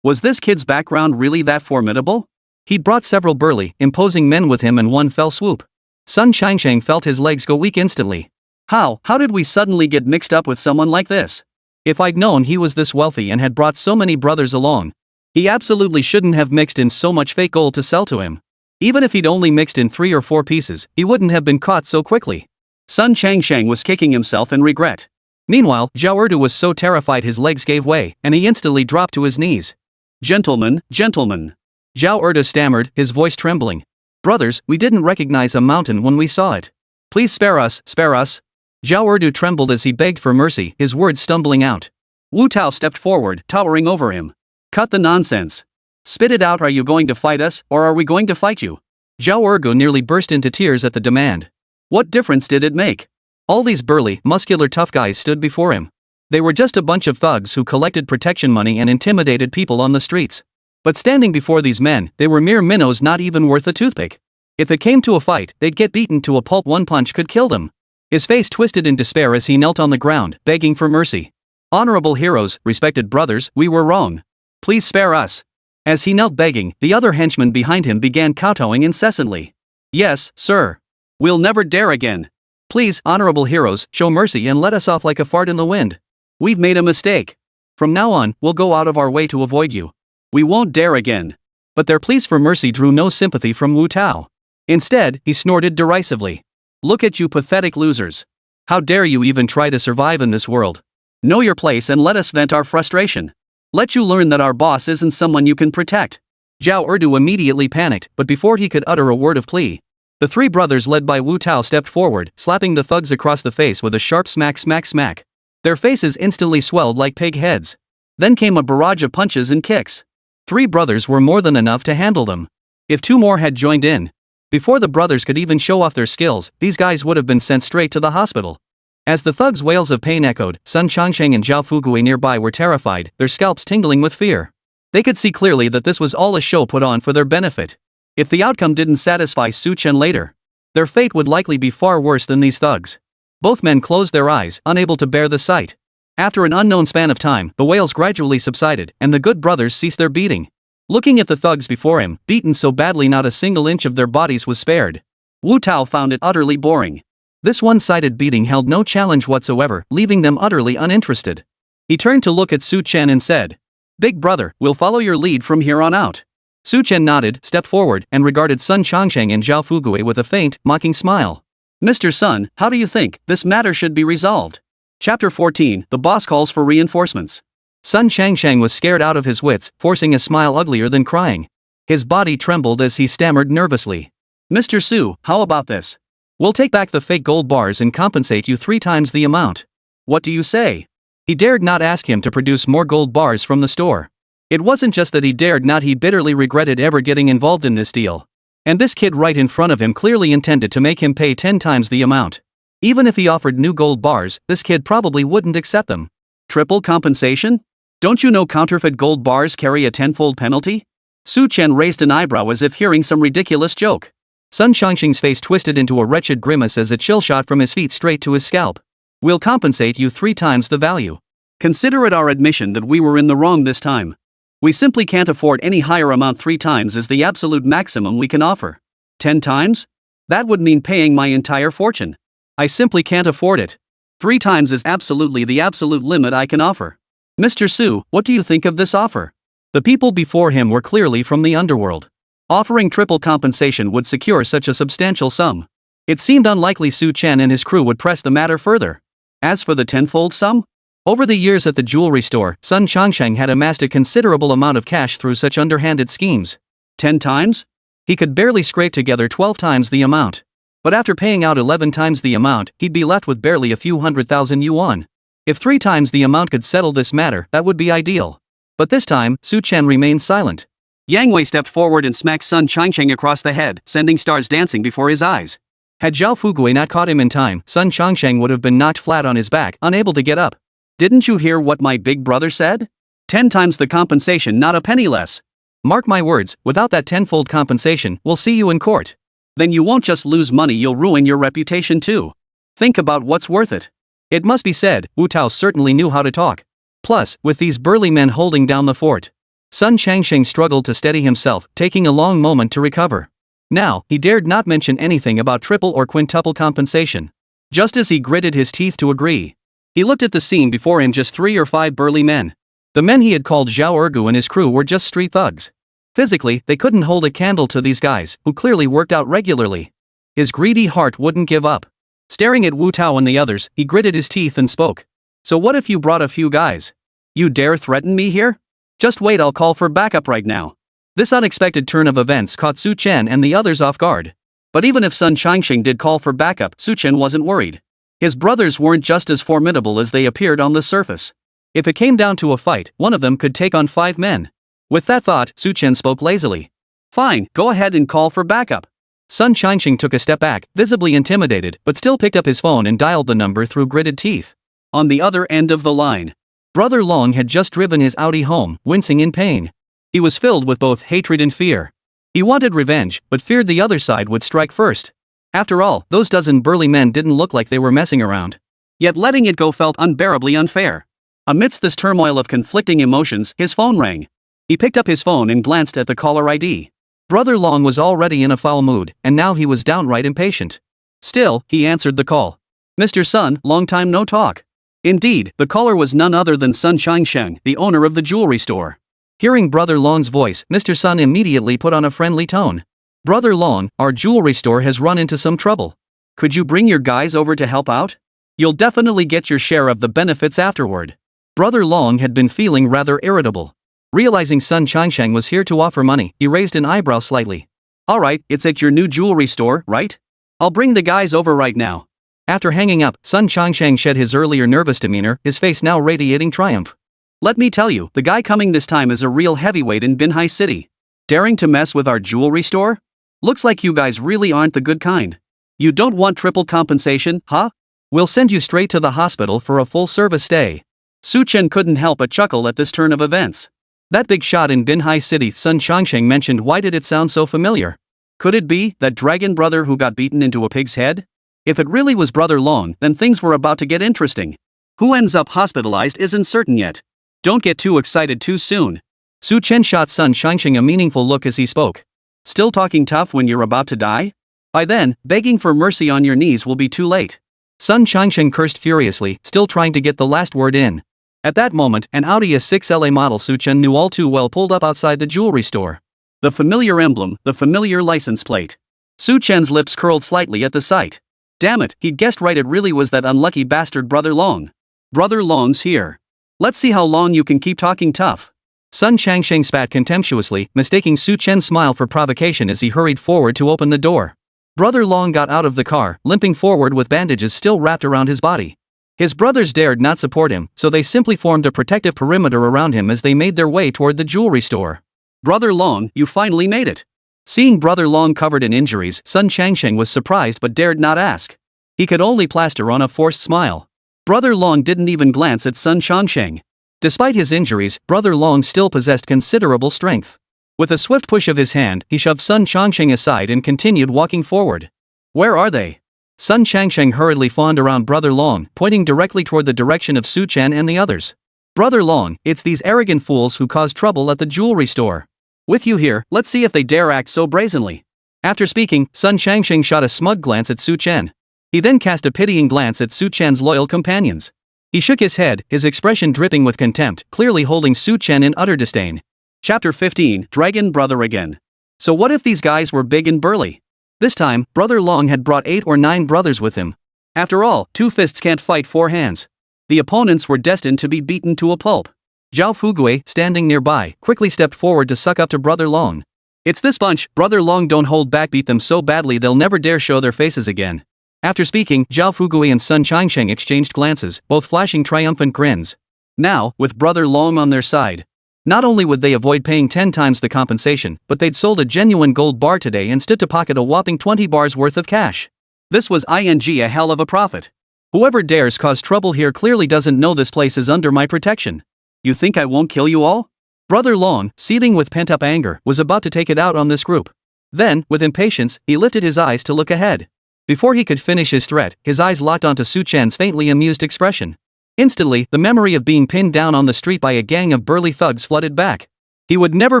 Was this kid's background really that formidable? He'd brought several burly, imposing men with him in one fell swoop. Sun Xiangsheng felt his legs go weak instantly. How did we suddenly get mixed up with someone like this? If I'd known he was this wealthy and had brought so many brothers along, he absolutely shouldn't have mixed in so much fake gold to sell to him. Even if he'd only mixed in 3 or 4 pieces, he wouldn't have been caught so quickly. Sun Xiangsheng was kicking himself in regret. Meanwhile, Zhao Erdu was so terrified his legs gave way, and he instantly dropped to his knees. Gentlemen. Zhao Erdu stammered, his voice trembling. Brothers, we didn't recognize a mountain when we saw it. Please spare us. Zhao Erdu trembled as he begged for mercy, his words stumbling out. Wu Tao stepped forward, towering over him. Cut the nonsense. Spit it out. Are you going to fight us, or are we going to fight you? Zhao Erdu nearly burst into tears at the demand. What difference did it make? All these burly, muscular tough guys stood before him. They were just a bunch of thugs who collected protection money and intimidated people on the streets. But standing before these men, they were mere minnows, not even worth a toothpick. If it came to a fight, they'd get beaten to a pulp. One punch could kill them. His face twisted in despair as he knelt on the ground, begging for mercy. Honorable heroes, respected brothers, we were wrong. Please spare us. As he knelt begging, the other henchmen behind him began kowtowing incessantly. Yes, sir. We'll never dare again. Please, honorable heroes, show mercy and let us off like a fart in the wind. We've made a mistake. From now on, we'll go out of our way to avoid you. We won't dare again. But their pleas for mercy drew no sympathy from Wu Tao. Instead, he snorted derisively. Look at you pathetic losers. How dare you even try to survive in this world? Know your place and let us vent our frustration. Let you learn that our boss isn't someone you can protect. Zhao Erdu immediately panicked, but before he could utter a word of plea, the 3 brothers led by Wu Tao stepped forward, slapping the thugs across the face with a sharp smack. Their faces instantly swelled like pig heads. Then came a barrage of punches and kicks. 3 brothers were more than enough to handle them. If 2 more had joined in, before the brothers could even show off their skills, these guys would have been sent straight to the hospital. As the thugs' wails of pain echoed, Sun Xiangsheng and Zhao Fugui nearby were terrified, their scalps tingling with fear. They could see clearly that this was all a show put on for their benefit. If the outcome didn't satisfy Chen later, their fate would likely be far worse than these thugs. Both men closed their eyes, unable to bear the sight. After an unknown span of time, the wails gradually subsided, and the good brothers ceased their beating. Looking at the thugs before him, beaten so badly not a single inch of their bodies was spared, Wu Tao found it utterly boring. This one-sided beating held no challenge whatsoever, leaving them utterly uninterested. He turned to look at Chen and said, Big brother, we'll follow your lead from here on out. Chen nodded, stepped forward, and regarded Sun Xiangsheng and Zhao Fugui with a faint, mocking smile. Mr. Sun, how do you think this matter should be resolved? Chapter 14, The Boss Calls for Reinforcements. Sun Xiangsheng was scared out of his wits, forcing a smile uglier than crying. His body trembled as he stammered nervously. Mr. Su, how about this? We'll take back the fake gold bars and compensate you 3 times the amount. What do you say? He dared not ask him to produce more gold bars from the store. It wasn't just that he dared not, he bitterly regretted ever getting involved in this deal. And this kid right in front of him clearly intended to make him pay 10 times the amount. Even if he offered new gold bars, this kid probably wouldn't accept them. Triple compensation? Don't you know counterfeit gold bars carry a tenfold penalty? Chen raised an eyebrow as if hearing some ridiculous joke. Sun Xiangsheng's face twisted into a wretched grimace as a chill shot from his feet straight to his scalp. We'll compensate you 3 times the value. Consider it our admission that we were in the wrong this time. We simply can't afford any higher amount. 3 times is the absolute maximum we can offer. 10 times? That would mean paying my entire fortune. I simply can't afford it. 3 times is absolutely the absolute limit I can offer. Mr. Su, what do you think of this offer? The people before him were clearly from the underworld. Offering triple compensation would secure such a substantial sum. It seemed unlikely Su Chen and his crew would press the matter further. As for the tenfold sum? Over the years at the jewelry store, Sun Changsheng had amassed a considerable amount of cash through such underhanded schemes. 10 times? He could barely scrape together 12 times the amount. But after paying out 11 times the amount, he'd be left with barely a few 100,000 yuan. If 3 times the amount could settle this matter, that would be ideal. But this time, Su Chen remained silent. Yang Wei stepped forward and smacked Sun Changsheng across the head, sending stars dancing before his eyes. Had Zhao Fugui not caught him in time, Sun Changsheng would have been knocked flat on his back, unable to get up. Didn't you hear what my big brother said? 10 times the compensation, not a penny less. Mark my words, without that tenfold compensation, we'll see you in court. Then you won't just lose money, you'll ruin your reputation too. Think about what's worth it. It must be said, Wu Tao certainly knew how to talk. Plus, with these burly men holding down the fort, Sun Changsheng struggled to steady himself, taking a long moment to recover. Now, he dared not mention anything about triple or quintuple compensation. Just as he gritted his teeth to agree, he looked at the scene before him, just 3 or 5 burly men. The men he had called Zhao Ergu and his crew were just street thugs. Physically, they couldn't hold a candle to these guys, who clearly worked out regularly. His greedy heart wouldn't give up. Staring at Wu Tao and the others, he gritted his teeth and spoke. So what if you brought a few guys? You dare threaten me here? Just wait, I'll call for backup right now. This unexpected turn of events caught Su Chen and the others off guard. But even if Sun Changsheng did call for backup, Su Chen wasn't worried. His brothers weren't just as formidable as they appeared on the surface. If it came down to a fight, one of them could take on 5 men. With that thought, Su Chen spoke lazily. Fine, go ahead and call for backup. Sun Changsheng took a step back, visibly intimidated, but still picked up his phone and dialed the number through gritted teeth. On the other end of the line, Brother Long had just driven his Audi home, wincing in pain. He was filled with both hatred and fear. He wanted revenge, but feared the other side would strike first. After all, those dozen burly men didn't look like they were messing around. Yet letting it go felt unbearably unfair. Amidst this turmoil of conflicting emotions, his phone rang. He picked up his phone and glanced at the caller ID. Brother Long was already in a foul mood, and now he was downright impatient. Still, he answered the call. Mr. Sun, long time no talk. Indeed, the caller was none other than Sun Changsheng, the owner of the jewelry store. Hearing Brother Long's voice, Mr. Sun immediately put on a friendly tone. Brother Long, our jewelry store has run into some trouble. Could you bring your guys over to help out? You'll definitely get your share of the benefits afterward. Brother Long had been feeling rather irritable. Realizing Sun Changsheng was here to offer money, he raised an eyebrow slightly. Alright, it's at your new jewelry store, right? I'll bring the guys over right now. After hanging up, Sun Changsheng shed his earlier nervous demeanor, his face now radiating triumph. Let me tell you, the guy coming this time is a real heavyweight in Binhai City. Daring to mess with our jewelry store? Looks like you guys really aren't the good kind. You don't want triple compensation, huh? We'll send you straight to the hospital for a full-service stay. Su Chen couldn't help but chuckle at this turn of events. That big shot in Binhai City Sun Changsheng mentioned, why did it sound so familiar? Could it be that dragon brother who got beaten into a pig's head? If it really was Brother Long, then things were about to get interesting. Who ends up hospitalized isn't certain yet. Don't get too excited too soon. Su Chen shot Sun Changsheng a meaningful look as he spoke. Still talking tough when you're about to die? By then, begging for mercy on your knees will be too late. Sun Changsheng cursed furiously, still trying to get the last word in. At that moment, an Audi A6 LA model Su Chen knew all too well pulled up outside the jewelry store. The familiar emblem, the familiar license plate. Su Chen's lips curled slightly at the sight. Damn it, he'd guessed right, it really was that unlucky bastard Brother Long. Brother Long's here. Let's see how long you can keep talking tough. Sun Changsheng spat contemptuously, mistaking Su Chen's smile for provocation as he hurried forward to open the door. Brother Long got out of the car, limping forward with bandages still wrapped around his body. His brothers dared not support him, so they simply formed a protective perimeter around him as they made their way toward the jewelry store. Brother Long, you finally made it. Seeing Brother Long covered in injuries, Sun Changsheng was surprised but dared not ask. He could only plaster on a forced smile. Brother Long didn't even glance at Sun Changsheng. Despite his injuries, Brother Long still possessed considerable strength. With a swift push of his hand, he shoved Sun Changsheng aside and continued walking forward. Where are they? Sun Changsheng hurriedly fawned around Brother Long, pointing directly toward the direction of Su Chen and the others. Brother Long, it's these arrogant fools who caused trouble at the jewelry store. With you here, let's see if they dare act so brazenly. After speaking, Sun Changxing shot a smug glance at Su Chen. He then cast a pitying glance at Su Chen's loyal companions. He shook his head, his expression dripping with contempt, clearly holding Su Chen in utter disdain. Chapter 15, Dragon Brother Again. So what if these guys were big and burly? This time, Brother Long had brought 8 or 9 brothers with him. After all, 2 fists can't fight 4 hands. The opponents were destined to be beaten to a pulp. Zhao Fugui, standing nearby, quickly stepped forward to suck up to Brother Long. It's this bunch, Brother Long, don't hold back, beat them so badly they'll never dare show their faces again. After speaking, Zhao Fugui and Sun Changsheng exchanged glances, both flashing triumphant grins. Now, with Brother Long on their side, not only would they avoid paying 10 times the compensation, but they'd sold a genuine gold bar today and stood to pocket a whopping 20 bars worth of cash. This was a hell of a profit. Whoever dares cause trouble here clearly doesn't know this place is under my protection. You think I won't kill you all? Brother Long, seething with pent-up anger, was about to take it out on this group. Then, with impatience, he lifted his eyes to look ahead. Before he could finish his threat, his eyes locked onto Su Chen's faintly amused expression. Instantly, the memory of being pinned down on the street by a gang of burly thugs flooded back. He would never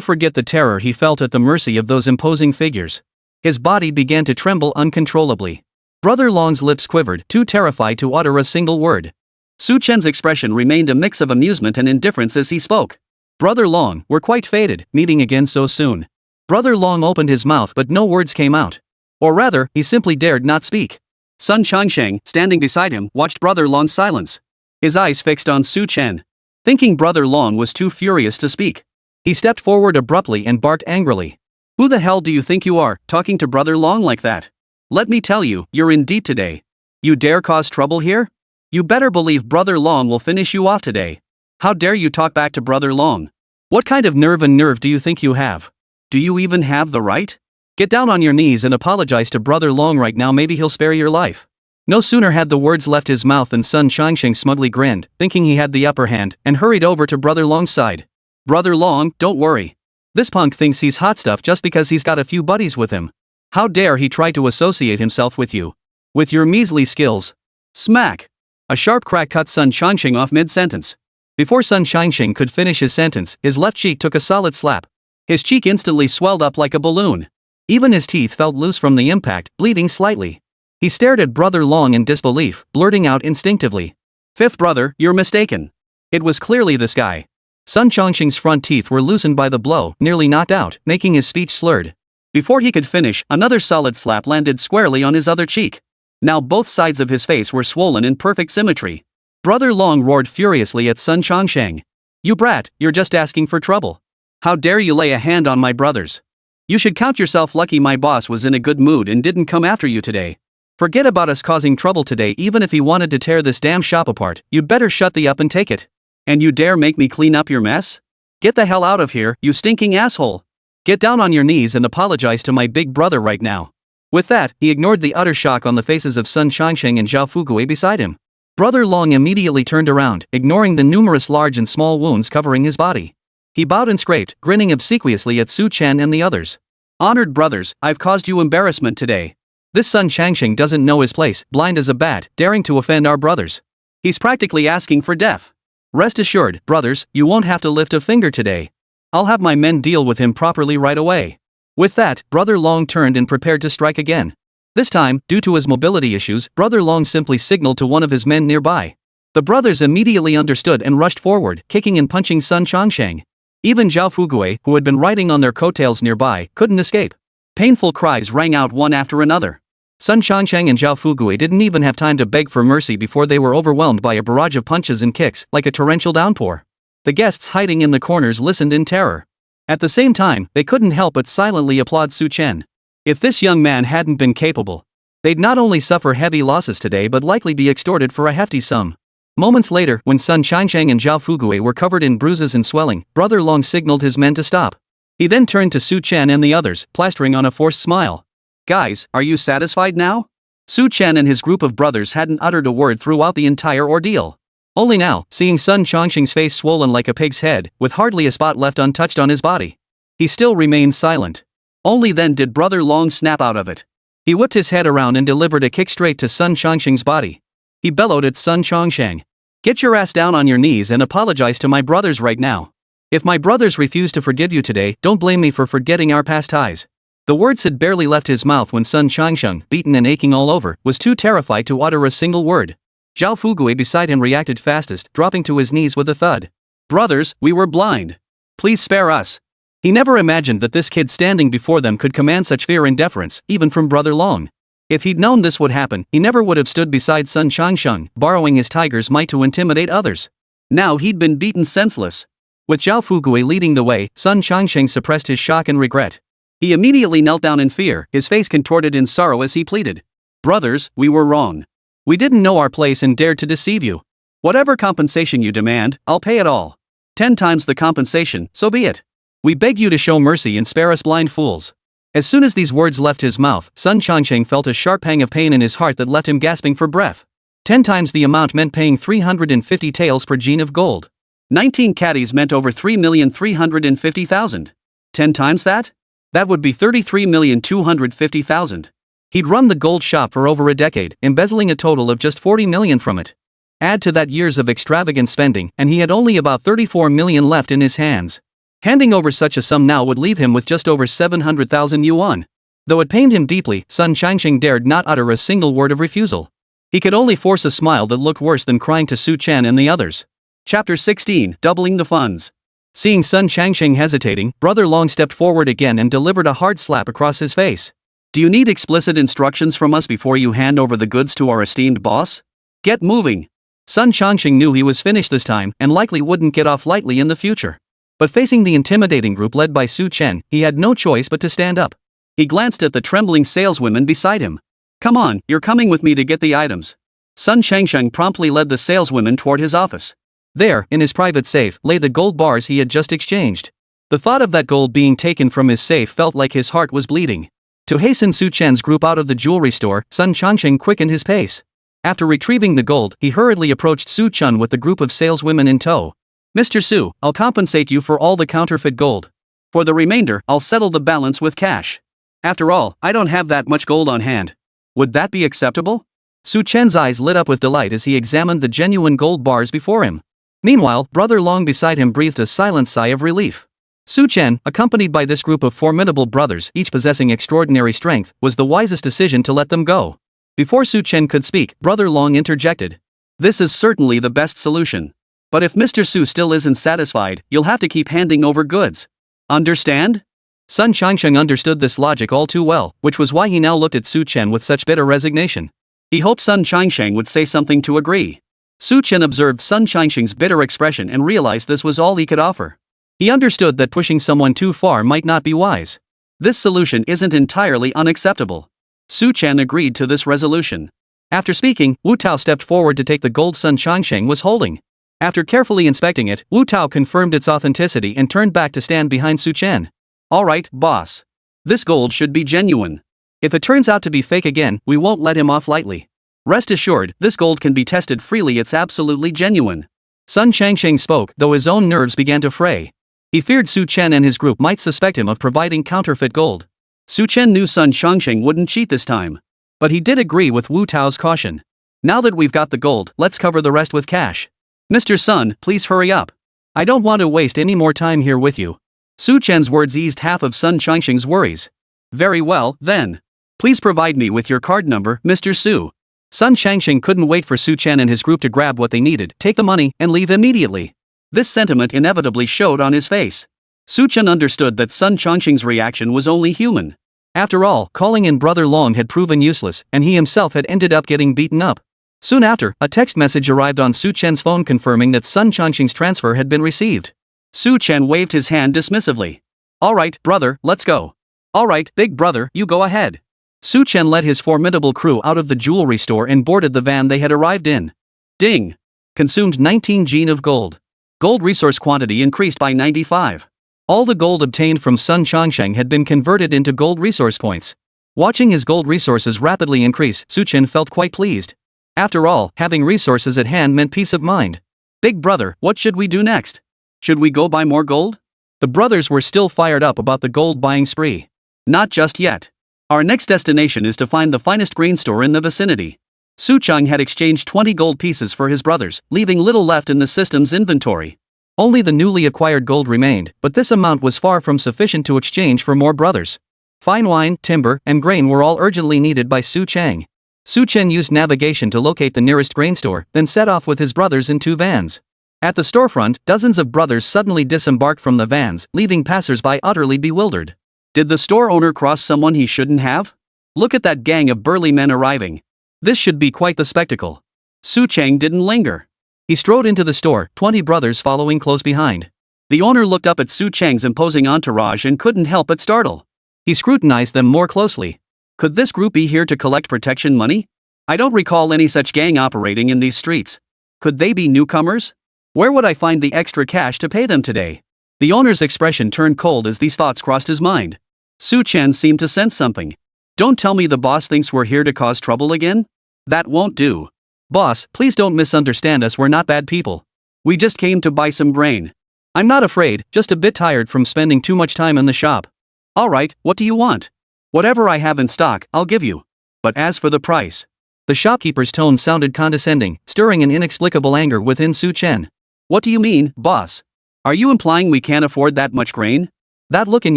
forget the terror he felt at the mercy of those imposing figures. His body began to tremble uncontrollably. Brother Long's lips quivered, too terrified to utter a single word. Su Chen's expression remained a mix of amusement and indifference as he spoke. Brother Long, we're quite fated, meeting again so soon. Brother Long opened his mouth but no words came out. Or rather, he simply dared not speak. Sun Changsheng, standing beside him, watched Brother Long's silence. His eyes fixed on Su Chen. Thinking Brother Long was too furious to speak, he stepped forward abruptly and barked angrily. Who the hell do you think you are, talking to Brother Long like that? Let me tell you, you're in deep today. You dare cause trouble here? You better believe Brother Long will finish you off today. How dare you talk back to Brother Long? What kind of nerve do you think you have? Do you even have the right? Get down on your knees and apologize to Brother Long right now, maybe he'll spare your life. No sooner had the words left his mouth than Sun Changsheng smugly grinned, thinking he had the upper hand, and hurried over to Brother Long's side. Brother Long, don't worry. This punk thinks he's hot stuff just because he's got a few buddies with him. How dare he try to associate himself with you? With your measly skills. Smack! A sharp crack cut Sun Changsheng off mid-sentence. Before Sun Changsheng could finish his sentence, his left cheek took a solid slap. His cheek instantly swelled up like a balloon. Even his teeth felt loose from the impact, bleeding slightly. He stared at Brother Long in disbelief, blurting out instinctively. Fifth brother, you're mistaken. It was clearly this guy. Sun Changsheng's front teeth were loosened by the blow, nearly knocked out, making his speech slurred. Before he could finish, another solid slap landed squarely on his other cheek. Now both sides of his face were swollen in perfect symmetry. Brother Long roared furiously at Sun Changsheng. You brat, you're just asking for trouble. How dare you lay a hand on my brothers? You should count yourself lucky my boss was in a good mood and didn't come after you today. Forget about us causing trouble today. Even if he wanted to tear this damn shop apart, you'd better shut the up and take it. And you dare make me clean up your mess? Get the hell out of here, you stinking asshole. Get down on your knees and apologize to my big brother right now. With that, he ignored the utter shock on the faces of Sun Changsheng and Zhao Fugui beside him. Brother Long immediately turned around, ignoring the numerous large and small wounds covering his body. He bowed and scraped, grinning obsequiously at Su Chen and the others. Honored brothers, I've caused you embarrassment today. This Sun Changsheng doesn't know his place, blind as a bat, daring to offend our brothers. He's practically asking for death. Rest assured, brothers, you won't have to lift a finger today. I'll have my men deal with him properly right away. With that, Brother Long turned and prepared to strike again. This time, due to his mobility issues, Brother Long simply signaled to one of his men nearby. The brothers immediately understood and rushed forward, kicking and punching Sun Changsheng. Even Zhao Fugui, who had been riding on their coattails nearby, couldn't escape. Painful cries rang out one after another. Sun Changsheng and Zhao Fugui didn't even have time to beg for mercy before they were overwhelmed by a barrage of punches and kicks, like a torrential downpour. The guests hiding in the corners listened in terror. At the same time, they couldn't help but silently applaud Su Chen. If this young man hadn't been capable, they'd not only suffer heavy losses today but likely be extorted for a hefty sum. Moments later, when Sun Changsheng and Zhao Fugui were covered in bruises and swelling, Brother Long signaled his men to stop. He then turned to Su Chen and the others, plastering on a forced smile. Guys, are you satisfied now? Su Chen and his group of brothers hadn't uttered a word throughout the entire ordeal. Only now, seeing Sun Changsheng's face swollen like a pig's head, with hardly a spot left untouched on his body, he still remained silent. Only then did Brother Long snap out of it. He whipped his head around and delivered a kick straight to Sun Changsheng's body. He bellowed at Sun Changsheng. Get your ass down on your knees and apologize to my brothers right now. If my brothers refuse to forgive you today, don't blame me for forgetting our past ties. The words had barely left his mouth when Sun Changsheng, beaten and aching all over, was too terrified to utter a single word. Zhao Fugui beside him reacted fastest, dropping to his knees with a thud. "Brothers, we were blind. Please spare us." He never imagined that this kid standing before them could command such fear and deference, even from Brother Long. If he'd known this would happen, he never would have stood beside Sun Changsheng, borrowing his tiger's might to intimidate others. Now he'd been beaten senseless. With Zhao Fugui leading the way, Sun Changsheng suppressed his shock and regret. He immediately knelt down in fear, his face contorted in sorrow as he pleaded. "Brothers, we were wrong. We didn't know our place and dared to deceive you. Whatever compensation you demand, I'll pay it all. 10 times the compensation, so be it. We beg you to show mercy and spare us blind fools." As soon as these words left his mouth, Sun Changsheng felt a sharp pang of pain in his heart that left him gasping for breath. 10 times the amount meant paying 350 taels per gene of gold. 19 caddies meant over 3,350,000. 10 times that? That would be 33,250,000. He'd run the gold shop for over a decade, embezzling a total of just 40 million from it. Add to that years of extravagant spending, and he had only about 34 million left in his hands. Handing over such a sum now would leave him with just over 700,000 yuan. Though it pained him deeply, Sun Changsheng dared not utter a single word of refusal. He could only force a smile that looked worse than crying to Su Chen and the others. Chapter 16, Doubling the Funds. Seeing Sun Changsheng hesitating, Brother Long stepped forward again and delivered a hard slap across his face. "Do you need explicit instructions from us before you hand over the goods to our esteemed boss? Get moving." Sun Changsheng knew he was finished this time and likely wouldn't get off lightly in the future. But facing the intimidating group led by Su Chen, he had no choice but to stand up. He glanced at the trembling saleswomen beside him. "Come on, you're coming with me to get the items." Sun Changsheng promptly led the saleswomen toward his office. There, in his private safe, lay the gold bars he had just exchanged. The thought of that gold being taken from his safe felt like his heart was bleeding. To hasten Su Chen's group out of the jewelry store, Sun Changsheng quickened his pace. After retrieving the gold, he hurriedly approached Su Chen with the group of saleswomen in tow. "Mr. Su, I'll compensate you for all the counterfeit gold. For the remainder, I'll settle the balance with cash. After all, I don't have that much gold on hand. Would that be acceptable?" Su Chen's eyes lit up with delight as he examined the genuine gold bars before him. Meanwhile, Brother Long beside him breathed a silent sigh of relief. Su Chen, accompanied by this group of formidable brothers, each possessing extraordinary strength, was the wisest decision to let them go. Before Su Chen could speak, Brother Long interjected. "This is certainly the best solution. But if Mr. Su still isn't satisfied, you'll have to keep handing over goods. Understand?" Sun Changsheng understood this logic all too well, which was why he now looked at Su Chen with such bitter resignation. He hoped Sun Changsheng would say something to agree. Su Chen observed Sun Changsheng's bitter expression and realized this was all he could offer. He understood that pushing someone too far might not be wise. This solution isn't entirely unacceptable. Su Chen agreed to this resolution. After speaking, Wu Tao stepped forward to take the gold Sun Changsheng was holding. After carefully inspecting it, Wu Tao confirmed its authenticity and turned back to stand behind Su Chen. "All right, boss. This gold should be genuine. If it turns out to be fake again, we won't let him off lightly. Rest assured, this gold can be tested freely, it's absolutely genuine." Sun Changsheng spoke, though his own nerves began to fray. He feared Su Chen and his group might suspect him of providing counterfeit gold. Su Chen knew Sun Changsheng wouldn't cheat this time. But he did agree with Wu Tao's caution. "Now that we've got the gold, let's cover the rest with cash. Mr. Sun, please hurry up. I don't want to waste any more time here with you." Su Chen's words eased half of Sun Changsheng's worries. "Very well, then. Please provide me with your card number, Mr. Su." Sun Changsheng couldn't wait for Su Chen and his group to grab what they needed, take the money, and leave immediately. This sentiment inevitably showed on his face. Su Chen understood that Sun Changsheng's reaction was only human. After all, calling in Brother Long had proven useless, and he himself had ended up getting beaten up. Soon after, a text message arrived on Su Chen's phone confirming that Sun Changsheng's transfer had been received. Su Chen waved his hand dismissively. "All right, brother, let's go." "All right, big brother, you go ahead." Su Chen led his formidable crew out of the jewelry store and boarded the van they had arrived in. Ding! Consumed 19 gene of gold. Gold resource quantity increased by 95. All the gold obtained from Sun Changsheng had been converted into gold resource points. Watching his gold resources rapidly increase, Su Chen felt quite pleased. After all, having resources at hand meant peace of mind. "Big brother, what should we do next? Should we go buy more gold?" The brothers were still fired up about the gold buying spree. "Not just yet. Our next destination is to find the finest grain store in the vicinity." Su Chang had exchanged 20 gold pieces for his brothers, leaving little left in the system's inventory. Only the newly acquired gold remained, but this amount was far from sufficient to exchange for more brothers. Fine wine, timber, and grain were all urgently needed by Su Cheng. Su Chen used navigation to locate the nearest grain store, then set off with his brothers in 2 vans. At the storefront, dozens of brothers suddenly disembarked from the vans, leaving passers-by utterly bewildered. Did the store owner cross someone he shouldn't have? Look at that gang of burly men arriving. This should be quite the spectacle. Su Cheng didn't linger. He strode into the store, 20 brothers following close behind. The owner looked up at Su Cheng's imposing entourage and couldn't help but startle. He scrutinized them more closely. Could this group be here to collect protection money? I don't recall any such gang operating in these streets. Could they be newcomers? Where would I find the extra cash to pay them today? The owner's expression turned cold as these thoughts crossed his mind. Su Chen seemed to sense something. Don't tell me the boss thinks we're here to cause trouble again? That won't do. Boss, please don't misunderstand us, we're not bad people. We just came to buy some grain. I'm not afraid, just a bit tired from spending too much time in the shop. Alright, what do you want? Whatever I have in stock, I'll give you. But as for the price. The shopkeeper's tone sounded condescending, stirring an inexplicable anger within Su Chen. What do you mean, boss? Are you implying we can't afford that much grain? That look in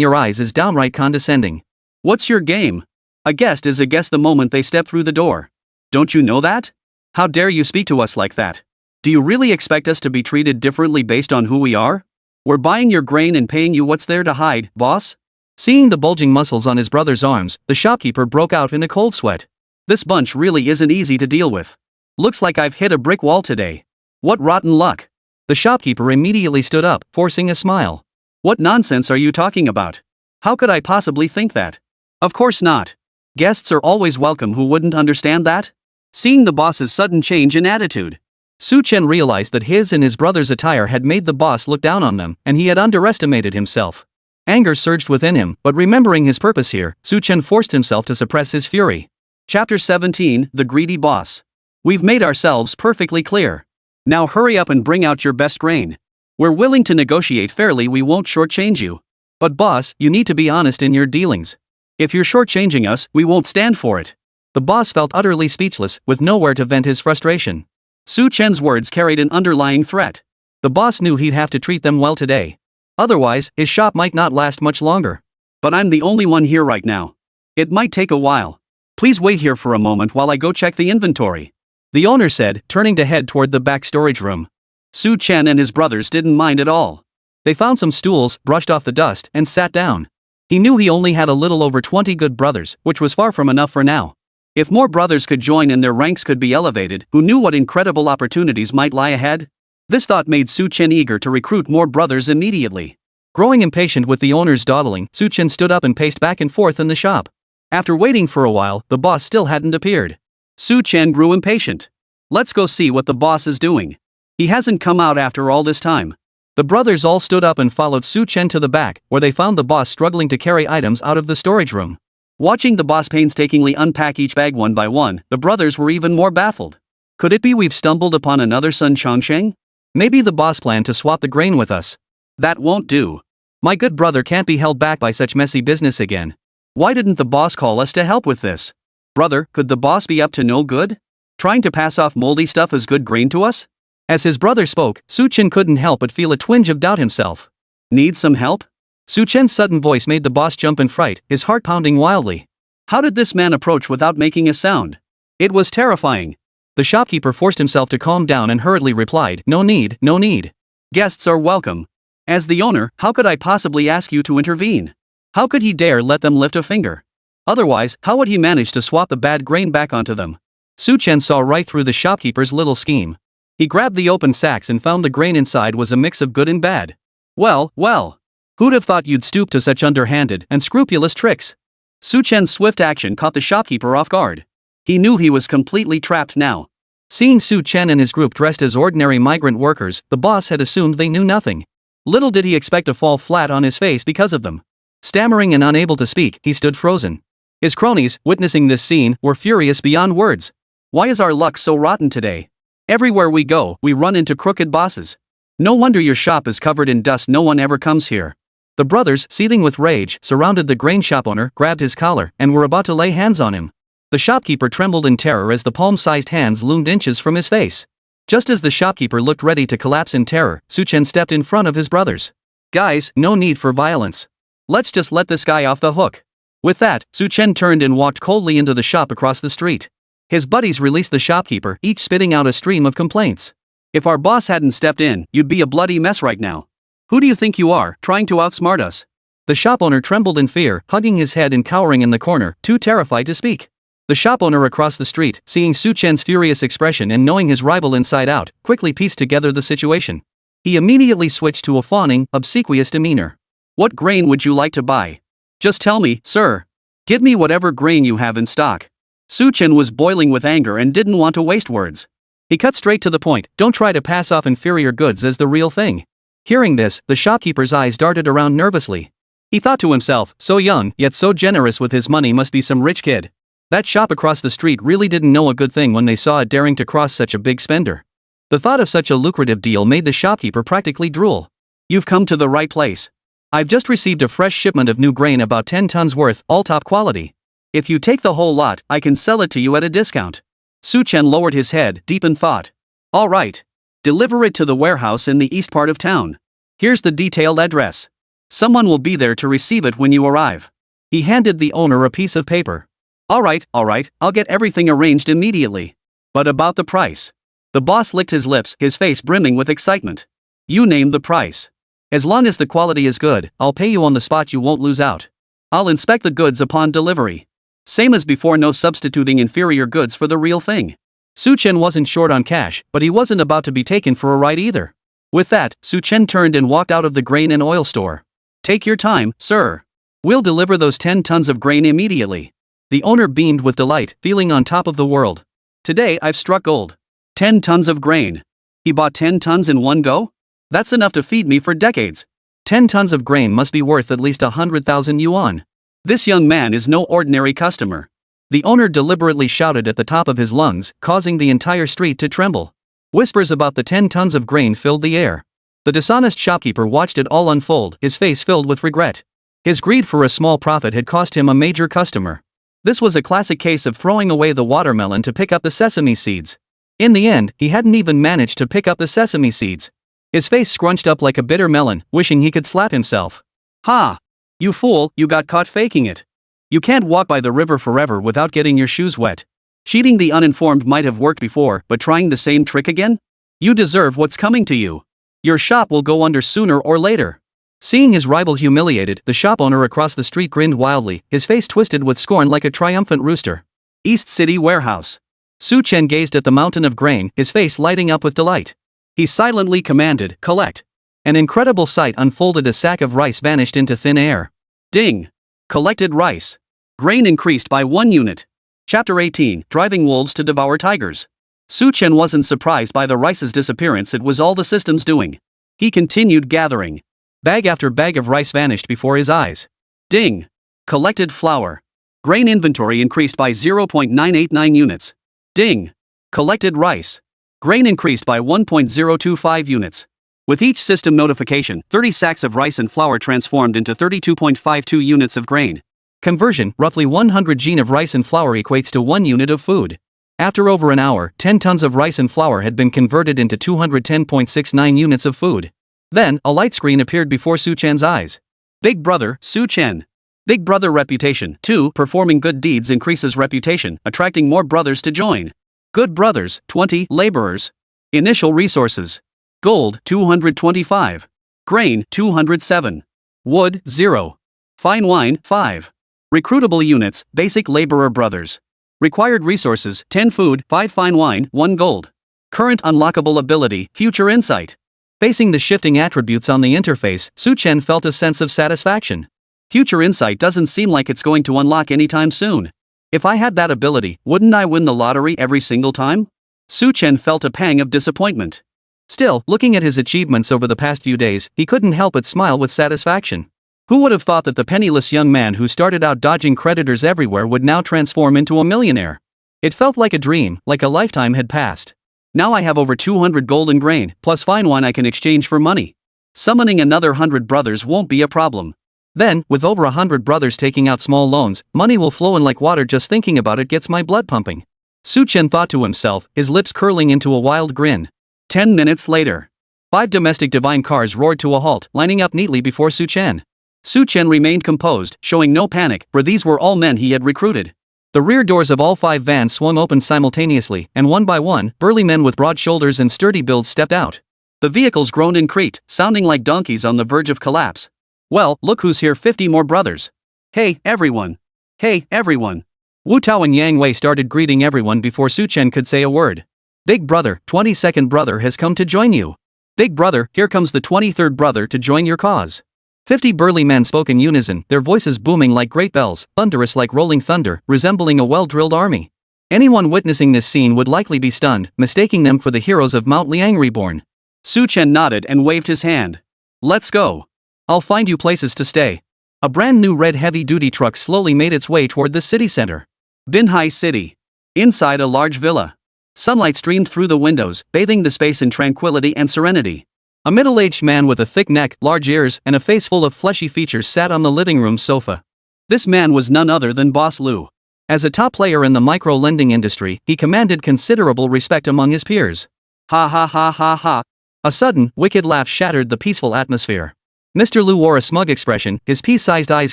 your eyes is downright condescending. What's your game? A guest is a guest the moment they step through the door. Don't you know that? How dare you speak to us like that? Do you really expect us to be treated differently based on who we are? We're buying your grain and paying you what's there to hide, boss? Seeing the bulging muscles on his brother's arms, the shopkeeper broke out in a cold sweat. This bunch really isn't easy to deal with. Looks like I've hit a brick wall today. What rotten luck. The shopkeeper immediately stood up, forcing a smile. What nonsense are you talking about? How could I possibly think that? Of course not. Guests are always welcome, who wouldn't understand that? Seeing the boss's sudden change in attitude, Su Chen realized that his and his brother's attire had made the boss look down on them, and he had underestimated himself. Anger surged within him, but remembering his purpose here, Su Chen forced himself to suppress his fury. Chapter 17, The Greedy Boss. We've made ourselves perfectly clear. Now hurry up and bring out your best grain. We're willing to negotiate fairly, we won't shortchange you. But boss, you need to be honest in your dealings. If you're shortchanging us, we won't stand for it. The boss felt utterly speechless, with nowhere to vent his frustration. Su Chen's words carried an underlying threat. The boss knew he'd have to treat them well today. Otherwise, his shop might not last much longer. But I'm the only one here right now. It might take a while. Please wait here for a moment while I go check the inventory. The owner said, turning to head toward the back storage room. Su Chen and his brothers didn't mind at all. They found some stools, brushed off the dust, and sat down. He knew he only had a little over 20 good brothers, which was far from enough for now. If more brothers could join and their ranks could be elevated, who knew what incredible opportunities might lie ahead? This thought made Su Chen eager to recruit more brothers immediately. Growing impatient with the owner's dawdling, Su Chen stood up and paced back and forth in the shop. After waiting for a while, the boss still hadn't appeared. Su Chen grew impatient. Let's go see what the boss is doing. He hasn't come out after all this time. The brothers all stood up and followed Su Chen to the back, where they found the boss struggling to carry items out of the storage room. Watching the boss painstakingly unpack each bag one by one, the brothers were even more baffled. Could it be we've stumbled upon another Sun Chongsheng? Maybe the boss planned to swap the grain with us. That won't do. My good brother can't be held back by such messy business again. Why didn't the boss call us to help with this? Brother, could the boss be up to no good? Trying to pass off moldy stuff as good grain to us? As his brother spoke, Su Chen couldn't help but feel a twinge of doubt himself. Need some help? Su Chen's sudden voice made the boss jump in fright, his heart pounding wildly. How did this man approach without making a sound? It was terrifying. The shopkeeper forced himself to calm down and hurriedly replied, No need, no need. Guests are welcome. As the owner, how could I possibly ask you to intervene? How could he dare let them lift a finger? Otherwise, how would he manage to swap the bad grain back onto them? Su Chen saw right through the shopkeeper's little scheme. He grabbed the open sacks and found the grain inside was a mix of good and bad. Well, well. Who'd have thought you'd stoop to such underhanded and scrupulous tricks? Su Chen's swift action caught the shopkeeper off guard. He knew he was completely trapped now. Seeing Su Chen and his group dressed as ordinary migrant workers, the boss had assumed they knew nothing. Little did he expect to fall flat on his face because of them. Stammering and unable to speak, he stood frozen. His cronies, witnessing this scene, were furious beyond words. Why is our luck so rotten today? Everywhere we go, we run into crooked bosses. No wonder your shop is covered in dust, no one ever comes here. The brothers, seething with rage, surrounded the grain shop owner, grabbed his collar, and were about to lay hands on him. The shopkeeper trembled in terror as the palm-sized hands loomed inches from his face. Just as the shopkeeper looked ready to collapse in terror, Su Chen stepped in front of his brothers. Guys, no need for violence. Let's just let this guy off the hook. With that, Chen turned and walked coldly into the shop across the street. His buddies released the shopkeeper, each spitting out a stream of complaints. "If our boss hadn't stepped in, you'd be a bloody mess right now. Who do you think you are, trying to outsmart us?" The shop owner trembled in fear, hugging his head and cowering in the corner, too terrified to speak. The shop owner across the street, seeing Chen's furious expression and knowing his rival inside out, quickly pieced together the situation. He immediately switched to a fawning, obsequious demeanor. "What grain would you like to buy? Just tell me, sir. Give me whatever grain you have in stock." Chen was boiling with anger and didn't want to waste words. He cut straight to the point. "Don't try to pass off inferior goods as the real thing." Hearing this, the shopkeeper's eyes darted around nervously. He thought to himself, so young, yet so generous with his money must be some rich kid. That shop across the street really didn't know a good thing when they saw it daring to cross such a big spender. The thought of such a lucrative deal made the shopkeeper practically drool. "You've come to the right place. I've just received a fresh shipment of new grain, about 10 tons worth, all top quality. If you take the whole lot, I can sell it to you at a discount." Chen lowered his head, deep in thought. "All right. Deliver it to the warehouse in the east part of town. Here's the detailed address. Someone will be there to receive it when you arrive." He handed the owner a piece of paper. All right, I'll get everything arranged immediately. But about the price?" The boss licked his lips, his face brimming with excitement. "You name the price. As long as the quality is good, I'll pay you on the spot, you won't lose out. I'll inspect the goods upon delivery. Same as before, no substituting inferior goods for the real thing." Chen wasn't short on cash, but he wasn't about to be taken for a ride either. With that, Chen turned and walked out of the grain and oil store. "Take your time, sir. We'll deliver those 10 tons of grain immediately." The owner beamed with delight, feeling on top of the world. "Today I've struck gold. 10 tons of grain. He bought 10 tons in one go? That's enough to feed me for decades. 10 tons of grain must be worth at least 100,000 yuan. This young man is no ordinary customer." The owner deliberately shouted at the top of his lungs, causing the entire street to tremble. Whispers about the 10 tons of grain filled the air. The dishonest shopkeeper watched it all unfold, his face filled with regret. His greed for a small profit had cost him a major customer. This was a classic case of throwing away the watermelon to pick up the sesame seeds. In the end, he hadn't even managed to pick up the sesame seeds. His face scrunched up like a bitter melon, wishing he could slap himself. "Ha! You fool, you got caught faking it. You can't walk by the river forever without getting your shoes wet. Cheating the uninformed might have worked before, but trying the same trick again? You deserve what's coming to you. Your shop will go under sooner or later." Seeing his rival humiliated, the shop owner across the street grinned wildly, his face twisted with scorn like a triumphant rooster. East City Warehouse. Chen gazed at the mountain of grain, his face lighting up with delight. He silently commanded, "Collect." An incredible sight unfolded. A sack of rice vanished into thin air. Ding! Collected rice. Grain increased by 1 unit. Chapter 18, Driving Wolves to Devour Tigers. Chen wasn't surprised by the rice's disappearance, it was all the system's doing. He continued gathering. Bag after bag of rice vanished before his eyes. Ding! Collected flour. Grain inventory increased by 0.989 units. Ding! Collected rice. Grain increased by 1.025 units. With each system notification, 30 sacks of rice and flour transformed into 32.52 units of grain. Conversion, roughly 100 gen of rice and flour equates to 1 unit of food. After over an hour, 10 tons of rice and flour had been converted into 210.69 units of food. Then, a light screen appeared before Chen's eyes. Big Brother, Chen. Big Brother reputation. 2. Performing good deeds increases reputation, attracting more brothers to join. Good brothers, 20. Laborers. Initial resources. Gold, 225. Grain, 207. Wood, 0. Fine wine, 5. Recruitable units, basic laborer brothers. Required resources, 10 food, 5 fine wine, 1 gold. Current unlockable ability, future insight. Facing the shifting attributes on the interface, Chen felt a sense of satisfaction. Future insight doesn't seem like it's going to unlock anytime soon. If I had that ability, wouldn't I win the lottery every single time? Chen felt a pang of disappointment. Still, looking at his achievements over the past few days, he couldn't help but smile with satisfaction. Who would have thought that the penniless young man who started out dodging creditors everywhere would now transform into a millionaire? It felt like a dream, like a lifetime had passed. Now I have over 200 gold and grain, plus fine wine I can exchange for money. Summoning another 100 brothers won't be a problem. Then, with over 100 brothers taking out small loans, money will flow in like water. Just thinking about it gets my blood pumping. Chen thought to himself, his lips curling into a wild grin. 10 minutes later. 5 domestic divine cars roared to a halt, lining up neatly before Chen. Su Chen remained composed, showing no panic, for these were all men he had recruited. The rear doors of all 5 vans swung open simultaneously, and one by one, burly men with broad shoulders and sturdy builds stepped out. The vehicles groaned and creaked, sounding like donkeys on the verge of collapse. "Well, look who's here, 50 more brothers. Hey, everyone. Hey, everyone." Wu Tao and Yang Wei started greeting everyone before Su Chen could say a word. "Big brother, 22nd brother has come to join you. Big brother, here comes the 23rd brother to join your cause." 50 burly men spoke in unison, their voices booming like great bells, thunderous like rolling thunder, resembling a well-drilled army. Anyone witnessing this scene would likely be stunned, mistaking them for the heroes of Mount Liang Reborn. Su Chen nodded and waved his hand. "Let's go. I'll find you places to stay." A brand new red heavy-duty truck slowly made its way toward the city center. Binhai City. Inside a large villa. Sunlight streamed through the windows, bathing the space in tranquility and serenity. A middle-aged man with a thick neck, large ears, and a face full of fleshy features sat on the living room sofa. This man was none other than Boss Lu. As a top player in the micro-lending industry, he commanded considerable respect among his peers. Ha ha ha ha ha. A sudden, wicked laugh shattered the peaceful atmosphere. Mr. Lu wore a smug expression, his pea-sized eyes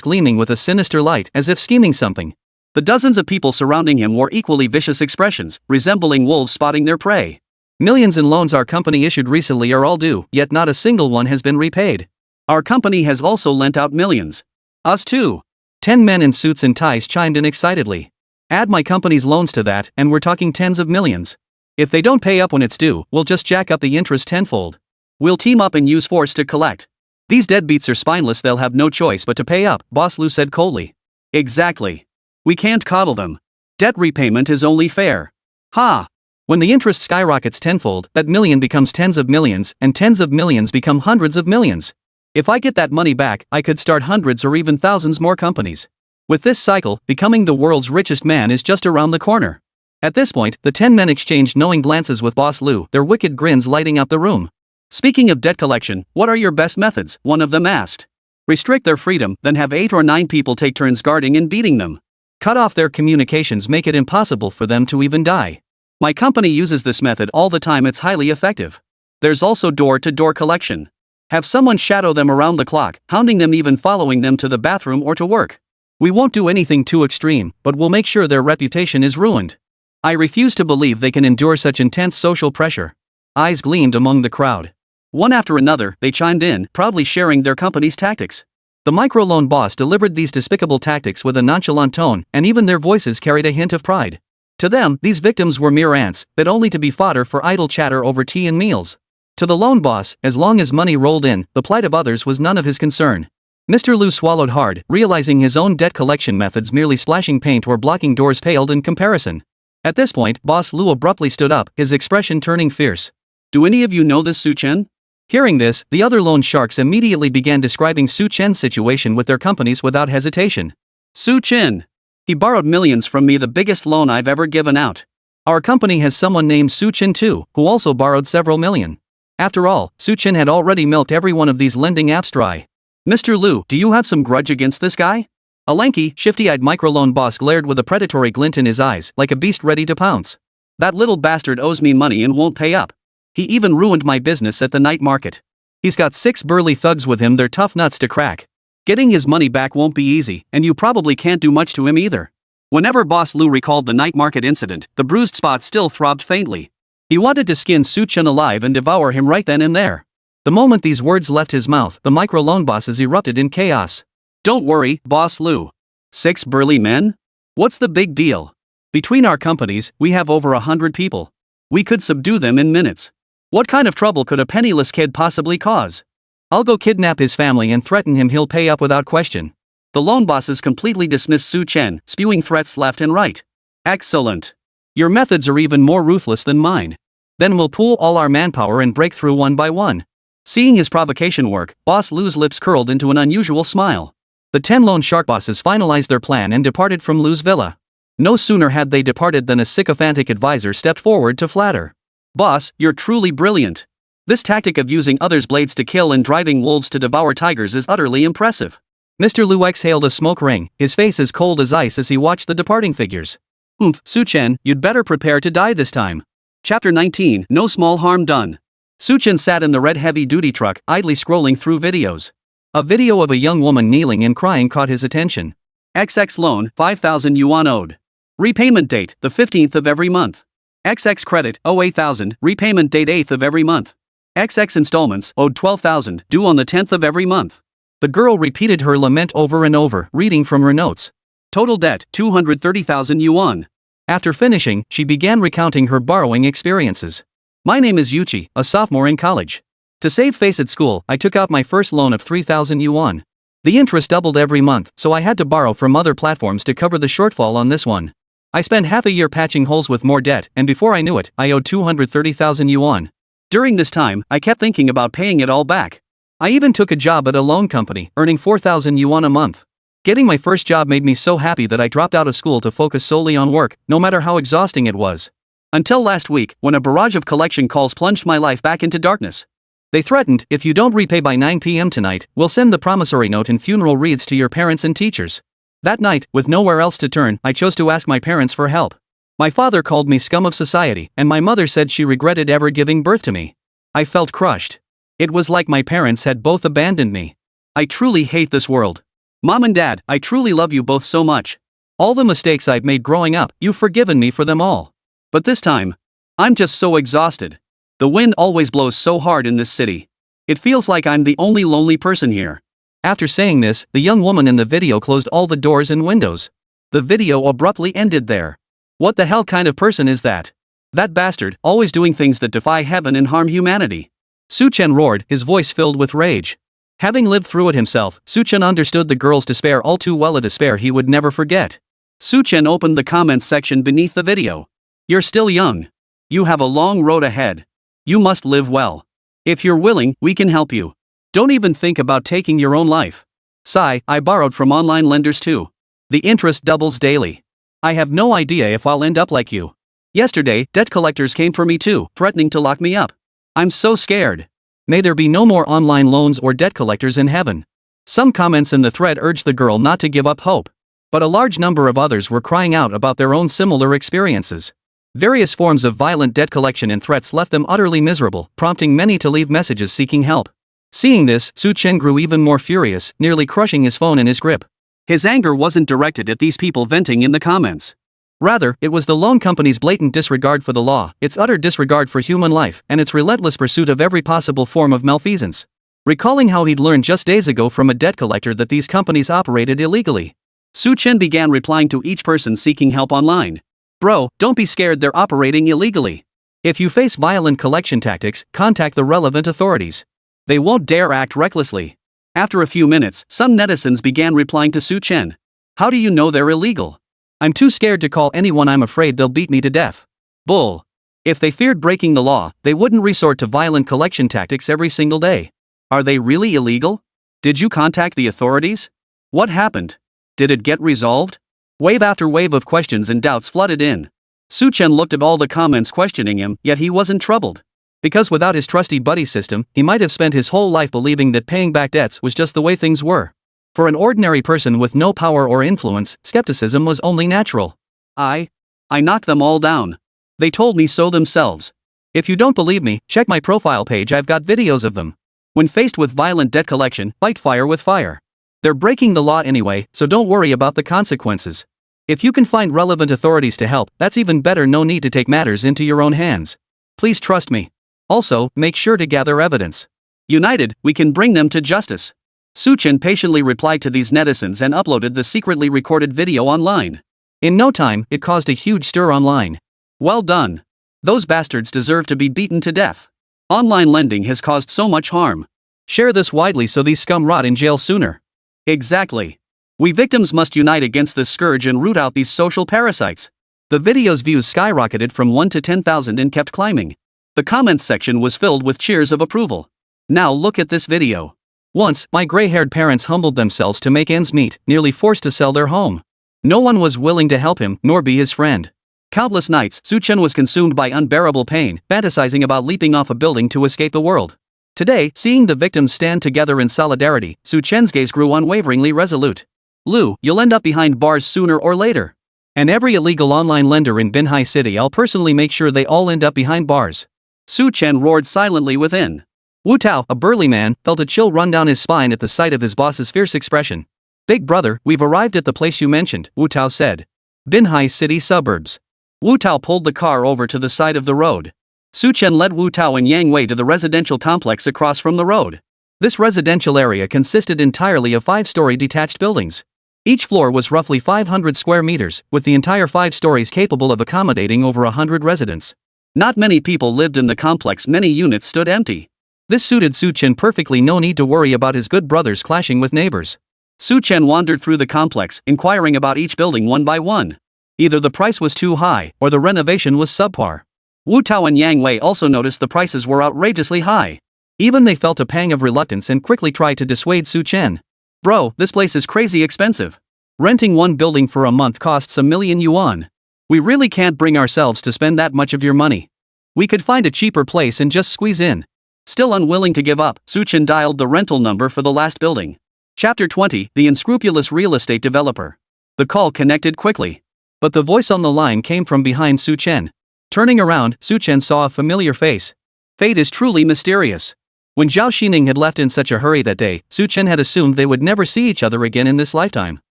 gleaming with a sinister light as if scheming something. The dozens of people surrounding him wore equally vicious expressions, resembling wolves spotting their prey. "Millions in loans our company issued recently are all due, yet not a single one has been repaid. Our company has also lent out millions. Us too." 10 men in suits and ties chimed in excitedly. "Add my company's loans to that, and we're talking tens of millions. If they don't pay up when it's due, we'll just jack up the interest tenfold. We'll team up and use force to collect. These deadbeats are spineless, they'll have no choice but to pay up," Boss Lu said coldly. "Exactly. We can't coddle them. Debt repayment is only fair. Ha! When the interest skyrockets tenfold, that million becomes tens of millions, and tens of millions become hundreds of millions. If I get that money back, I could start hundreds or even thousands more companies. With this cycle, becoming the world's richest man is just around the corner." At this point, the 10 men exchanged knowing glances with Boss Lu, their wicked grins lighting up the room. "Speaking of debt collection, what are your best methods?" one of them asked. "Restrict their freedom, then have 8 or 9 people take turns guarding and beating them. Cut off their communications, make it impossible for them to even die. My company uses this method all the time, it's highly effective. There's also door-to-door collection. Have someone shadow them around the clock, hounding them, even following them to the bathroom or to work. We won't do anything too extreme, but we'll make sure their reputation is ruined." I refuse to believe they can endure such intense social pressure. Eyes gleamed among the crowd. One after another, they chimed in, proudly sharing their company's tactics. The microloan boss delivered these despicable tactics with a nonchalant tone, and even their voices carried a hint of pride. To them, these victims were mere ants, fit only to be fodder for idle chatter over tea and meals. To the loan boss, as long as money rolled in, the plight of others was none of his concern. Mr. Lu swallowed hard, realizing his own debt collection methods, merely splashing paint or blocking doors, paled in comparison. At this point, Boss Lu abruptly stood up, his expression turning fierce. "Do any of you know this Su Chen?" Hearing this, the other loan sharks immediately began describing Su Chen's situation with their companies without hesitation. "Su Chen. He borrowed millions from me, the biggest loan I've ever given out. Our company has someone named Su Chen too, who also borrowed several million. After all, Su Chen had already milked every one of these lending apps dry. Mr. Lu, do you have some grudge against this guy?" A lanky, shifty-eyed microloan boss glared with a predatory glint in his eyes, like a beast ready to pounce. "That little bastard owes me money and won't pay up. He even ruined my business at the night market. He's got 6 burly thugs with him, they're tough nuts to crack. Getting his money back won't be easy, and you probably can't do much to him either." Whenever Boss Lu recalled the night market incident, the bruised spot still throbbed faintly. He wanted to skin Su Chen alive and devour him right then and there. The moment these words left his mouth, the microloan bosses erupted in chaos. "Don't worry, Boss Lu. 6 burly men? What's the big deal? Between our companies, we have over 100 people. We could subdue them in minutes. What kind of trouble could a penniless kid possibly cause? I'll go kidnap his family and threaten him, he'll pay up without question." The loan bosses completely dismissed Su Chen, spewing threats left and right. "Excellent. Your methods are even more ruthless than mine. Then we'll pool all our manpower and break through one by one." Seeing his provocation work, Boss Lu's lips curled into an unusual smile. The 10 loan shark bosses finalized their plan and departed from Lu's villa. No sooner had they departed than a sycophantic advisor stepped forward to flatter. "Boss, you're truly brilliant. This tactic of using others' blades to kill and driving wolves to devour tigers is utterly impressive." Mr. Lu exhaled a smoke ring, his face as cold as ice as he watched the departing figures. "Oomph, Su Chen, you'd better prepare to die this time." Chapter 19, No Small Harm Done. Su Chen sat in the red heavy-duty truck, idly scrolling through videos. A video of a young woman kneeling and crying caught his attention. XX loan, 5,000 yuan owed. Repayment date, the 15th of every month. XX credit, 8,000, repayment date 8th of every month. XX installments, owed 12,000, due on the 10th of every month. The girl repeated her lament over and over, reading from her notes. Total debt, 230,000 yuan. After finishing, she began recounting her borrowing experiences. My name is Yuchi, a sophomore in college. To save face at school, I took out my first loan of 3,000 yuan. The interest doubled every month, so I had to borrow from other platforms to cover the shortfall on this one. I spent half a year patching holes with more debt, and before I knew it, I owed 230,000 yuan. During this time, I kept thinking about paying it all back. I even took a job at a loan company, earning 4,000 yuan a month. Getting my first job made me so happy that I dropped out of school to focus solely on work, no matter how exhausting it was. Until last week, when a barrage of collection calls plunged my life back into darkness. They threatened, if you don't repay by 9 p.m. tonight, we'll send the promissory note and funeral wreaths to your parents and teachers. That night, with nowhere else to turn, I chose to ask my parents for help. My father called me scum of society, and my mother said she regretted ever giving birth to me. I felt crushed. It was like my parents had both abandoned me. I truly hate this world. Mom and Dad, I truly love you both so much. All the mistakes I've made growing up, you've forgiven me for them all. But this time, I'm just so exhausted. The wind always blows so hard in this city. It feels like I'm the only lonely person here. After saying this, the young woman in the video closed all the doors and windows. The video abruptly ended there. What the hell kind of person is that? That bastard, always doing things that defy heaven and harm humanity. Chen roared, his voice filled with rage. Having lived through it himself, Chen understood the girl's despair all too well, a despair he would never forget. Chen opened the comments section beneath the video. You're still young. You have a long road ahead. You must live well. If you're willing, we can help you. Don't even think about taking your own life. Sigh, I borrowed from online lenders too. The interest doubles daily. I have no idea if I'll end up like you. Yesterday, debt collectors came for me too, threatening to lock me up. I'm so scared. May there be no more online loans or debt collectors in heaven. Some comments in the thread urged the girl not to give up hope. But a large number of others were crying out about their own similar experiences. Various forms of violent debt collection and threats left them utterly miserable, prompting many to leave messages seeking help. Seeing this, Chen grew even more furious, nearly crushing his phone in his grip. His anger wasn't directed at these people venting in the comments. Rather, it was the loan company's blatant disregard for the law, its utter disregard for human life, and its relentless pursuit of every possible form of malfeasance. Recalling how he'd learned just days ago from a debt collector that these companies operated illegally, Chen began replying to each person seeking help online. Bro, don't be scared, they're operating illegally. If you face violent collection tactics, contact the relevant authorities. They won't dare act recklessly. After a few minutes, some netizens began replying to Chen. How do you know they're illegal? I'm too scared to call anyone, I'm afraid they'll beat me to death. Bull. If they feared breaking the law, they wouldn't resort to violent collection tactics every single day. Are they really illegal? Did you contact the authorities? What happened? Did it get resolved? Wave after wave of questions and doubts flooded in. Chen looked at all the comments questioning him, yet he wasn't troubled. Because without his trusty buddy system, he might have spent his whole life believing that paying back debts was just the way things were. For an ordinary person with no power or influence, skepticism was only natural. I knocked them all down. They told me so themselves. If you don't believe me, check my profile page, I've got videos of them. When faced with violent debt collection, fight fire with fire. They're breaking the law anyway, so don't worry about the consequences. If you can find relevant authorities to help, that's even better, no need to take matters into your own hands. Please trust me. Also, make sure to gather evidence. United, we can bring them to justice. Chen patiently replied to these netizens and uploaded the secretly recorded video online. In no time, it caused a huge stir online. Well done. Those bastards deserve to be beaten to death. Online lending has caused so much harm. Share this widely so these scum rot in jail sooner. Exactly. We victims must unite against this scourge and root out these social parasites. The video's views skyrocketed from 1 to 10,000 and kept climbing. The comments section was filled with cheers of approval. Now look at this video. Once, my gray-haired parents humbled themselves to make ends meet, nearly forced to sell their home. No one was willing to help him, nor be his friend. Countless nights, Chen was consumed by unbearable pain, fantasizing about leaping off a building to escape the world. Today, seeing the victims stand together in solidarity, Chen's gaze grew unwaveringly resolute. Lou, you'll end up behind bars sooner or later. And every illegal online lender in Binhai City, I'll personally make sure they all end up behind bars. Chen roared silently within. Wu Tao, a burly man, felt a chill run down his spine at the sight of his boss's fierce expression. "Big brother, we've arrived at the place you mentioned," Wu Tao said. Binhai City suburbs. Wu Tao pulled the car over to the side of the road. Su Chen led Wu Tao and Yang Wei to the residential complex across from the road. This residential area consisted entirely of 5-story detached buildings. Each floor was roughly 500 square meters, with the entire 5 stories capable of accommodating over 100 residents. Not many people lived in the complex, many units stood empty. This suited Su Chen perfectly, no need to worry about his good brothers clashing with neighbors. Su Chen wandered through the complex, inquiring about each building one by one. Either the price was too high, or the renovation was subpar. Wu Tao and Yang Wei also noticed the prices were outrageously high. Even they felt a pang of reluctance and quickly tried to dissuade Su Chen. "Bro, this place is crazy expensive. Renting one building for a month costs 1,000,000 yuan. We really can't bring ourselves to spend that much of your money. We could find a cheaper place and just squeeze in." Still unwilling to give up, Su Chen dialed the rental number for the last building. Chapter 20, The Unscrupulous Real Estate Developer. The call connected quickly. But the voice on the line came from behind Su Chen. Turning around, Su Chen saw a familiar face. Fate is truly mysterious. When Zhao Xining had left in such a hurry that day, Su Chen had assumed they would never see each other again in this lifetime.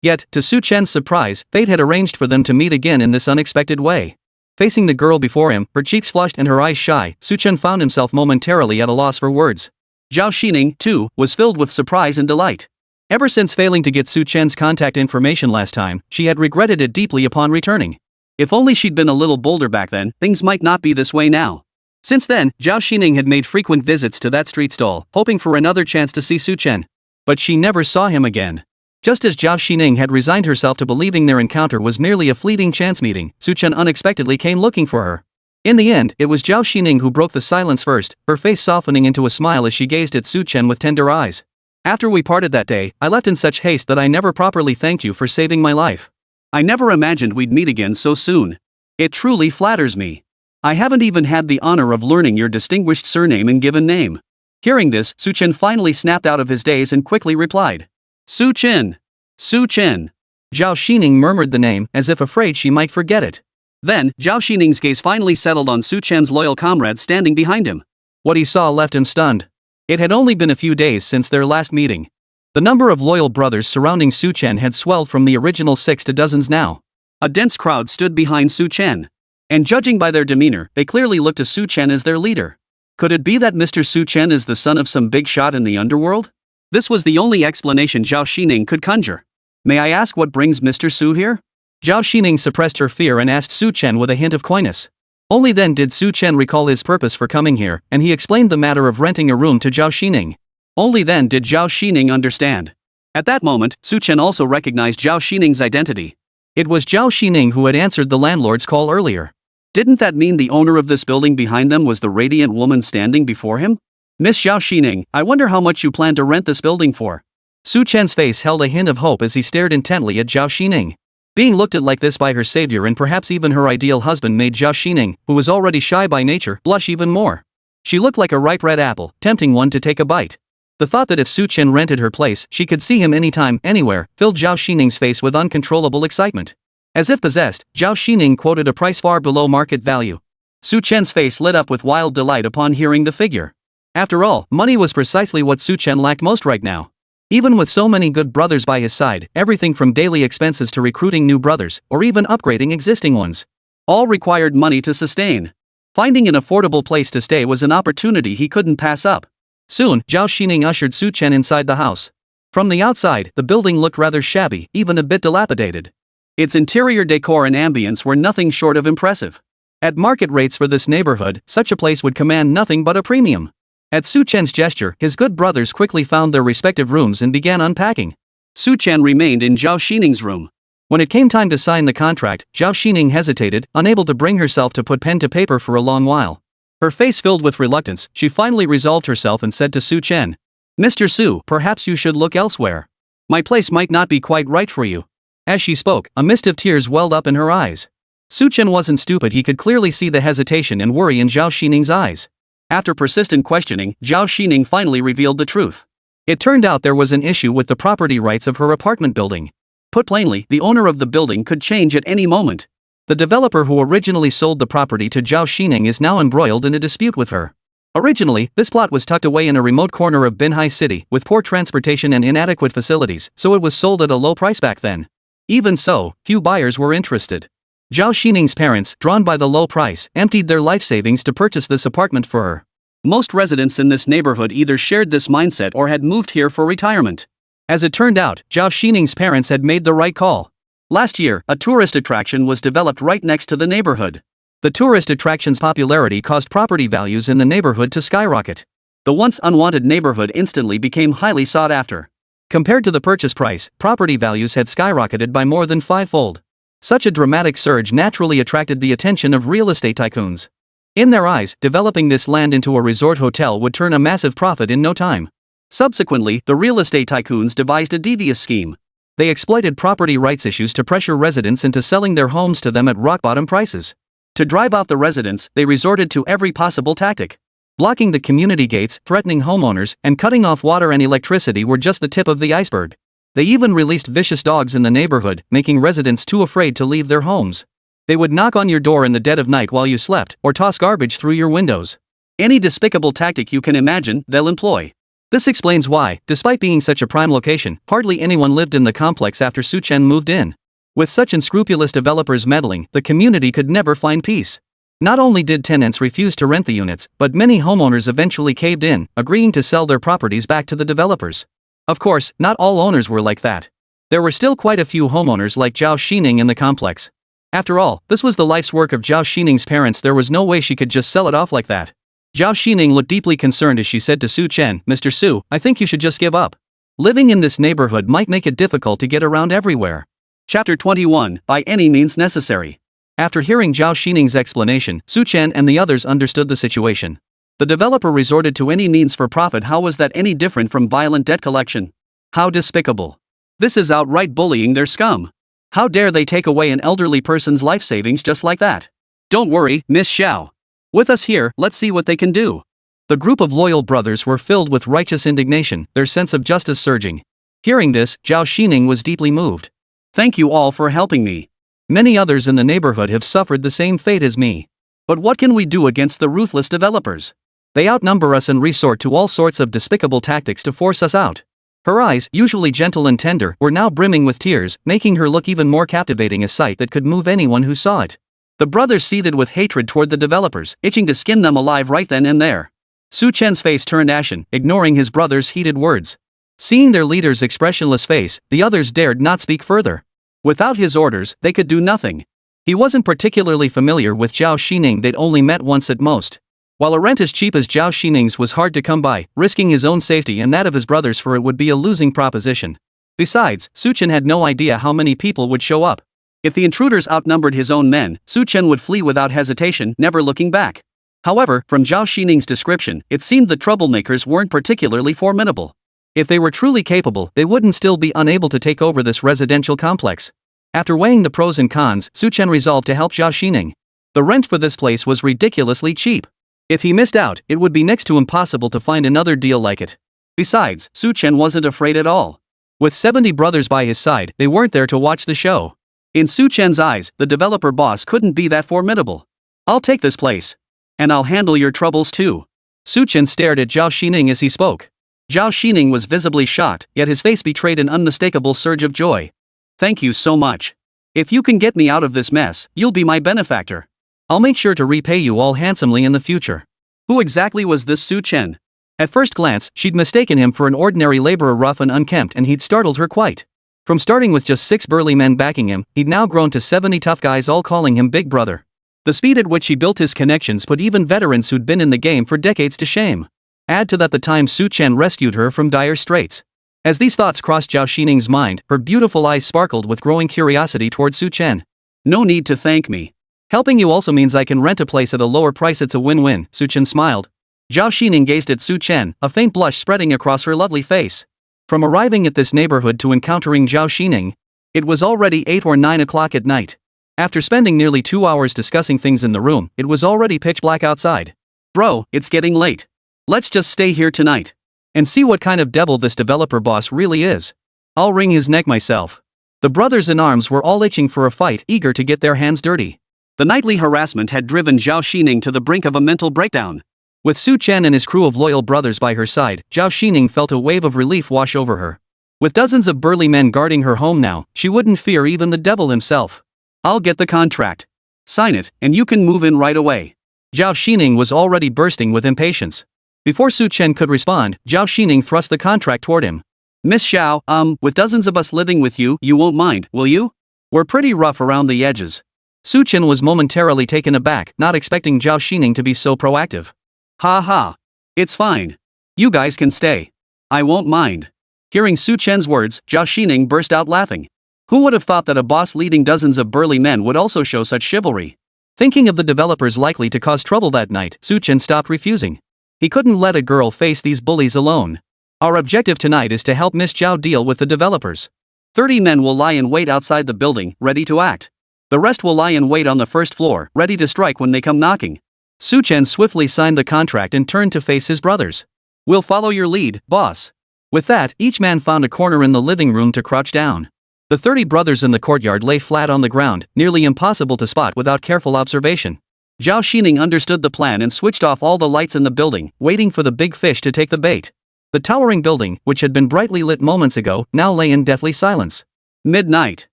Yet, to Su Chen's surprise, fate had arranged for them to meet again in this unexpected way. Facing the girl before him, her cheeks flushed and her eyes shy, Su Chen found himself momentarily at a loss for words. Zhao Xining, too, was filled with surprise and delight. Ever since failing to get Su Chen's contact information last time, she had regretted it deeply upon returning. If only she'd been a little bolder back then, things might not be this way now. Since then, Zhao Xining had made frequent visits to that street stall, hoping for another chance to see Su Chen. But she never saw him again. Just as Zhao Xining had resigned herself to believing their encounter was merely a fleeting chance meeting, Su Chen unexpectedly came looking for her. In the end, it was Zhao Xining who broke the silence first, her face softening into a smile as she gazed at Su Chen with tender eyes. "After we parted that day, I left in such haste that I never properly thanked you for saving my life. I never imagined we'd meet again so soon. It truly flatters me. I haven't even had the honor of learning your distinguished surname and given name." Hearing this, Su Chen finally snapped out of his daze and quickly replied. "Su Chen. Su Chen." Zhao Xining murmured the name, as if afraid she might forget it. Then, Zhao Xining's gaze finally settled on Su Chen's loyal comrade standing behind him. What he saw left him stunned. It had only been a few days since their last meeting. The number of loyal brothers surrounding Su Chen had swelled from the original 6 to dozens now. A dense crowd stood behind Su Chen. And judging by their demeanor, they clearly looked to Su Chen as their leader. Could it be that Mr. Su Chen is the son of some big shot in the underworld? This was the only explanation Zhao Xining could conjure. "May I ask what brings Mr. Su here?" Zhao Xining suppressed her fear and asked Su Chen with a hint of coyness. Only then did Su Chen recall his purpose for coming here, and he explained the matter of renting a room to Zhao Xining. Only then did Zhao Xining understand. At that moment, Su Chen also recognized Zhao Xining's identity. It was Zhao Xining who had answered the landlord's call earlier. Didn't that mean the owner of this building behind them was the radiant woman standing before him? "Miss Zhao Xining, I wonder how much you plan to rent this building for?" Su Chen's face held a hint of hope as he stared intently at Zhao Xining. Being looked at like this by her savior and perhaps even her ideal husband made Zhao Xining, who was already shy by nature, blush even more. She looked like a ripe red apple, tempting one to take a bite. The thought that if Su Chen rented her place, she could see him anytime, anywhere, filled Zhao Xining's face with uncontrollable excitement. As if possessed, Zhao Xining quoted a price far below market value. Su Chen's face lit up with wild delight upon hearing the figure. After all, money was precisely what Su Chen lacked most right now. Even with so many good brothers by his side, everything from daily expenses to recruiting new brothers, or even upgrading existing ones, all required money to sustain. Finding an affordable place to stay was an opportunity he couldn't pass up. Soon, Zhao Xining ushered Su Chen inside the house. From the outside, the building looked rather shabby, even a bit dilapidated. Its interior decor and ambience were nothing short of impressive. At market rates for this neighborhood, such a place would command nothing but a premium. At Su Chen's gesture, his good brothers quickly found their respective rooms and began unpacking. Su Chen remained in Zhao Xining's room. When it came time to sign the contract, Zhao Xining hesitated, unable to bring herself to put pen to paper for a long while. Her face filled with reluctance, she finally resolved herself and said to Su Chen, "Mr. Su, perhaps you should look elsewhere. My place might not be quite right for you." As she spoke, a mist of tears welled up in her eyes. Su Chen wasn't stupid, he could clearly see the hesitation and worry in Zhao Xining's eyes. After persistent questioning, Zhao Xining finally revealed the truth. It turned out there was an issue with the property rights of her apartment building. Put plainly, the owner of the building could change at any moment. The developer who originally sold the property to Zhao Xining is now embroiled in a dispute with her. Originally, this plot was tucked away in a remote corner of Binhai City with poor transportation and inadequate facilities, so it was sold at a low price back then. Even so, few buyers were interested. Zhao Xining's parents, drawn by the low price, emptied their life savings to purchase this apartment for her. Most residents in this neighborhood either shared this mindset or had moved here for retirement. As it turned out, Zhao Xining's parents had made the right call. Last year, a tourist attraction was developed right next to the neighborhood. The tourist attraction's popularity caused property values in the neighborhood to skyrocket. The once unwanted neighborhood instantly became highly sought after. Compared to the purchase price, property values had skyrocketed by more than fivefold. Such a dramatic surge naturally attracted the attention of real estate tycoons. In their eyes, developing this land into a resort hotel would turn a massive profit in no time. Subsequently, the real estate tycoons devised a devious scheme. They exploited property rights issues to pressure residents into selling their homes to them at rock-bottom prices. To drive out the residents, they resorted to every possible tactic. Blocking the community gates, threatening homeowners, and cutting off water and electricity were just the tip of the iceberg. They even released vicious dogs in the neighborhood, making residents too afraid to leave their homes. They would knock on your door in the dead of night while you slept, or toss garbage through your windows. Any despicable tactic you can imagine, they'll employ. This explains why, despite being such a prime location, hardly anyone lived in the complex after Chen moved in. With such unscrupulous developers meddling, the community could never find peace. Not only did tenants refuse to rent the units, but many homeowners eventually caved in, agreeing to sell their properties back to the developers. Of course, not all owners were like that. There were still quite a few homeowners like Zhao Xining in the complex. After all, this was the life's work of Zhao Xining's parents. There was no way she could just sell it off like that. Zhao Xining looked deeply concerned as she said to Chen, "Mr. Su, I think you should just give up. Living in this neighborhood might make it difficult to get around everywhere." Chapter 21, By Any Means Necessary. After hearing Zhao Xining's explanation, Chen and the others understood the situation. The developer resorted to any means for profit. How was that any different from violent debt collection? How despicable. This is outright bullying their scum. How dare they take away an elderly person's life savings just like that? Don't worry, Miss Xiao. With us here, let's see what they can do. The group of loyal brothers were filled with righteous indignation, their sense of justice surging. Hearing this, Zhao Xining was deeply moved. Thank you all for helping me. Many others in the neighborhood have suffered the same fate as me. But what can we do against the ruthless developers? They outnumber us and resort to all sorts of despicable tactics to force us out. Her eyes, usually gentle and tender, were now brimming with tears, making her look even more captivating, a sight that could move anyone who saw it. The brothers seethed with hatred toward the developers, itching to skin them alive right then and there. Chen's face turned ashen, ignoring his brother's heated words. Seeing their leader's expressionless face, the others dared not speak further. Without his orders, they could do nothing. He wasn't particularly familiar with Zhao Xining. They'd only met once at most. While a rent as cheap as Zhao Xining's was hard to come by, risking his own safety and that of his brothers for it would be a losing proposition. Besides, Chen had no idea how many people would show up. If the intruders outnumbered his own men, Chen would flee without hesitation, never looking back. However, from Zhao Xining's description, it seemed the troublemakers weren't particularly formidable. If they were truly capable, they wouldn't still be unable to take over this residential complex. After weighing the pros and cons, Chen resolved to help Zhao Xining. The rent for this place was ridiculously cheap. If he missed out, it would be next to impossible to find another deal like it. Besides, Chen wasn't afraid at all. With 70 brothers by his side, they weren't there to watch the show. In Chen's eyes, the developer boss couldn't be that formidable. I'll take this place. And I'll handle your troubles too. Chen stared at Zhao Xining as he spoke. Zhao Xining was visibly shocked, yet his face betrayed an unmistakable surge of joy. Thank you so much. If you can get me out of this mess, you'll be my benefactor. I'll make sure to repay you all handsomely in the future. Who exactly was this Chen? At first glance, she'd mistaken him for an ordinary laborer, rough and unkempt, and he'd startled her quite. From starting with just 6 burly men backing him, he'd now grown to 70 tough guys all calling him Big Brother. The speed at which he built his connections put even veterans who'd been in the game for decades to shame. Add to that the time Chen rescued her from dire straits. As these thoughts crossed Zhao Xining's mind, her beautiful eyes sparkled with growing curiosity toward Chen. No need to thank me. Helping you also means I can rent a place at a lower price. It's a win-win, Chen smiled. Zhao Xining gazed at Chen, a faint blush spreading across her lovely face. From arriving at this neighborhood to encountering Zhao Xining, it was already 8 or 9 o'clock at night. After spending nearly 2 hours discussing things in the room, it was already pitch black outside. Bro, it's getting late. Let's just stay here tonight. And see what kind of devil this developer boss really is. I'll wring his neck myself. The brothers in arms were all itching for a fight, eager to get their hands dirty. The nightly harassment had driven Zhao Xining to the brink of a mental breakdown. With Su Chen and his crew of loyal brothers by her side, Zhao Xining felt a wave of relief wash over her. With dozens of burly men guarding her home now, she wouldn't fear even the devil himself. I'll get the contract. Sign it, and you can move in right away. Zhao Xining was already bursting with impatience. Before Su Chen could respond, Zhao Xining thrust the contract toward him. Miss Xiao, with dozens of us living with you, you won't mind, will you? We're pretty rough around the edges. Su Chen was momentarily taken aback, not expecting Zhao Xining to be so proactive. Ha ha. It's fine. You guys can stay. I won't mind. Hearing Su Chen's words, Zhao Xining burst out laughing. Who would have thought that a boss leading dozens of burly men would also show such chivalry? Thinking of the developers likely to cause trouble that night, Su Chen stopped refusing. He couldn't let a girl face these bullies alone. Our objective tonight is to help Miss Zhao deal with the developers. 30 men will lie in wait outside the building, ready to act. The rest will lie in wait on the first floor, ready to strike when they come knocking. Su Chen swiftly signed the contract and turned to face his brothers. We'll follow your lead, boss. With that, each man found a corner in the living room to crouch down. The 30 brothers in the courtyard lay flat on the ground, nearly impossible to spot without careful observation. Zhao Xining understood the plan and switched off all the lights in the building, waiting for the big fish to take the bait. The towering building, which had been brightly lit moments ago, now lay in deathly silence. Midnight.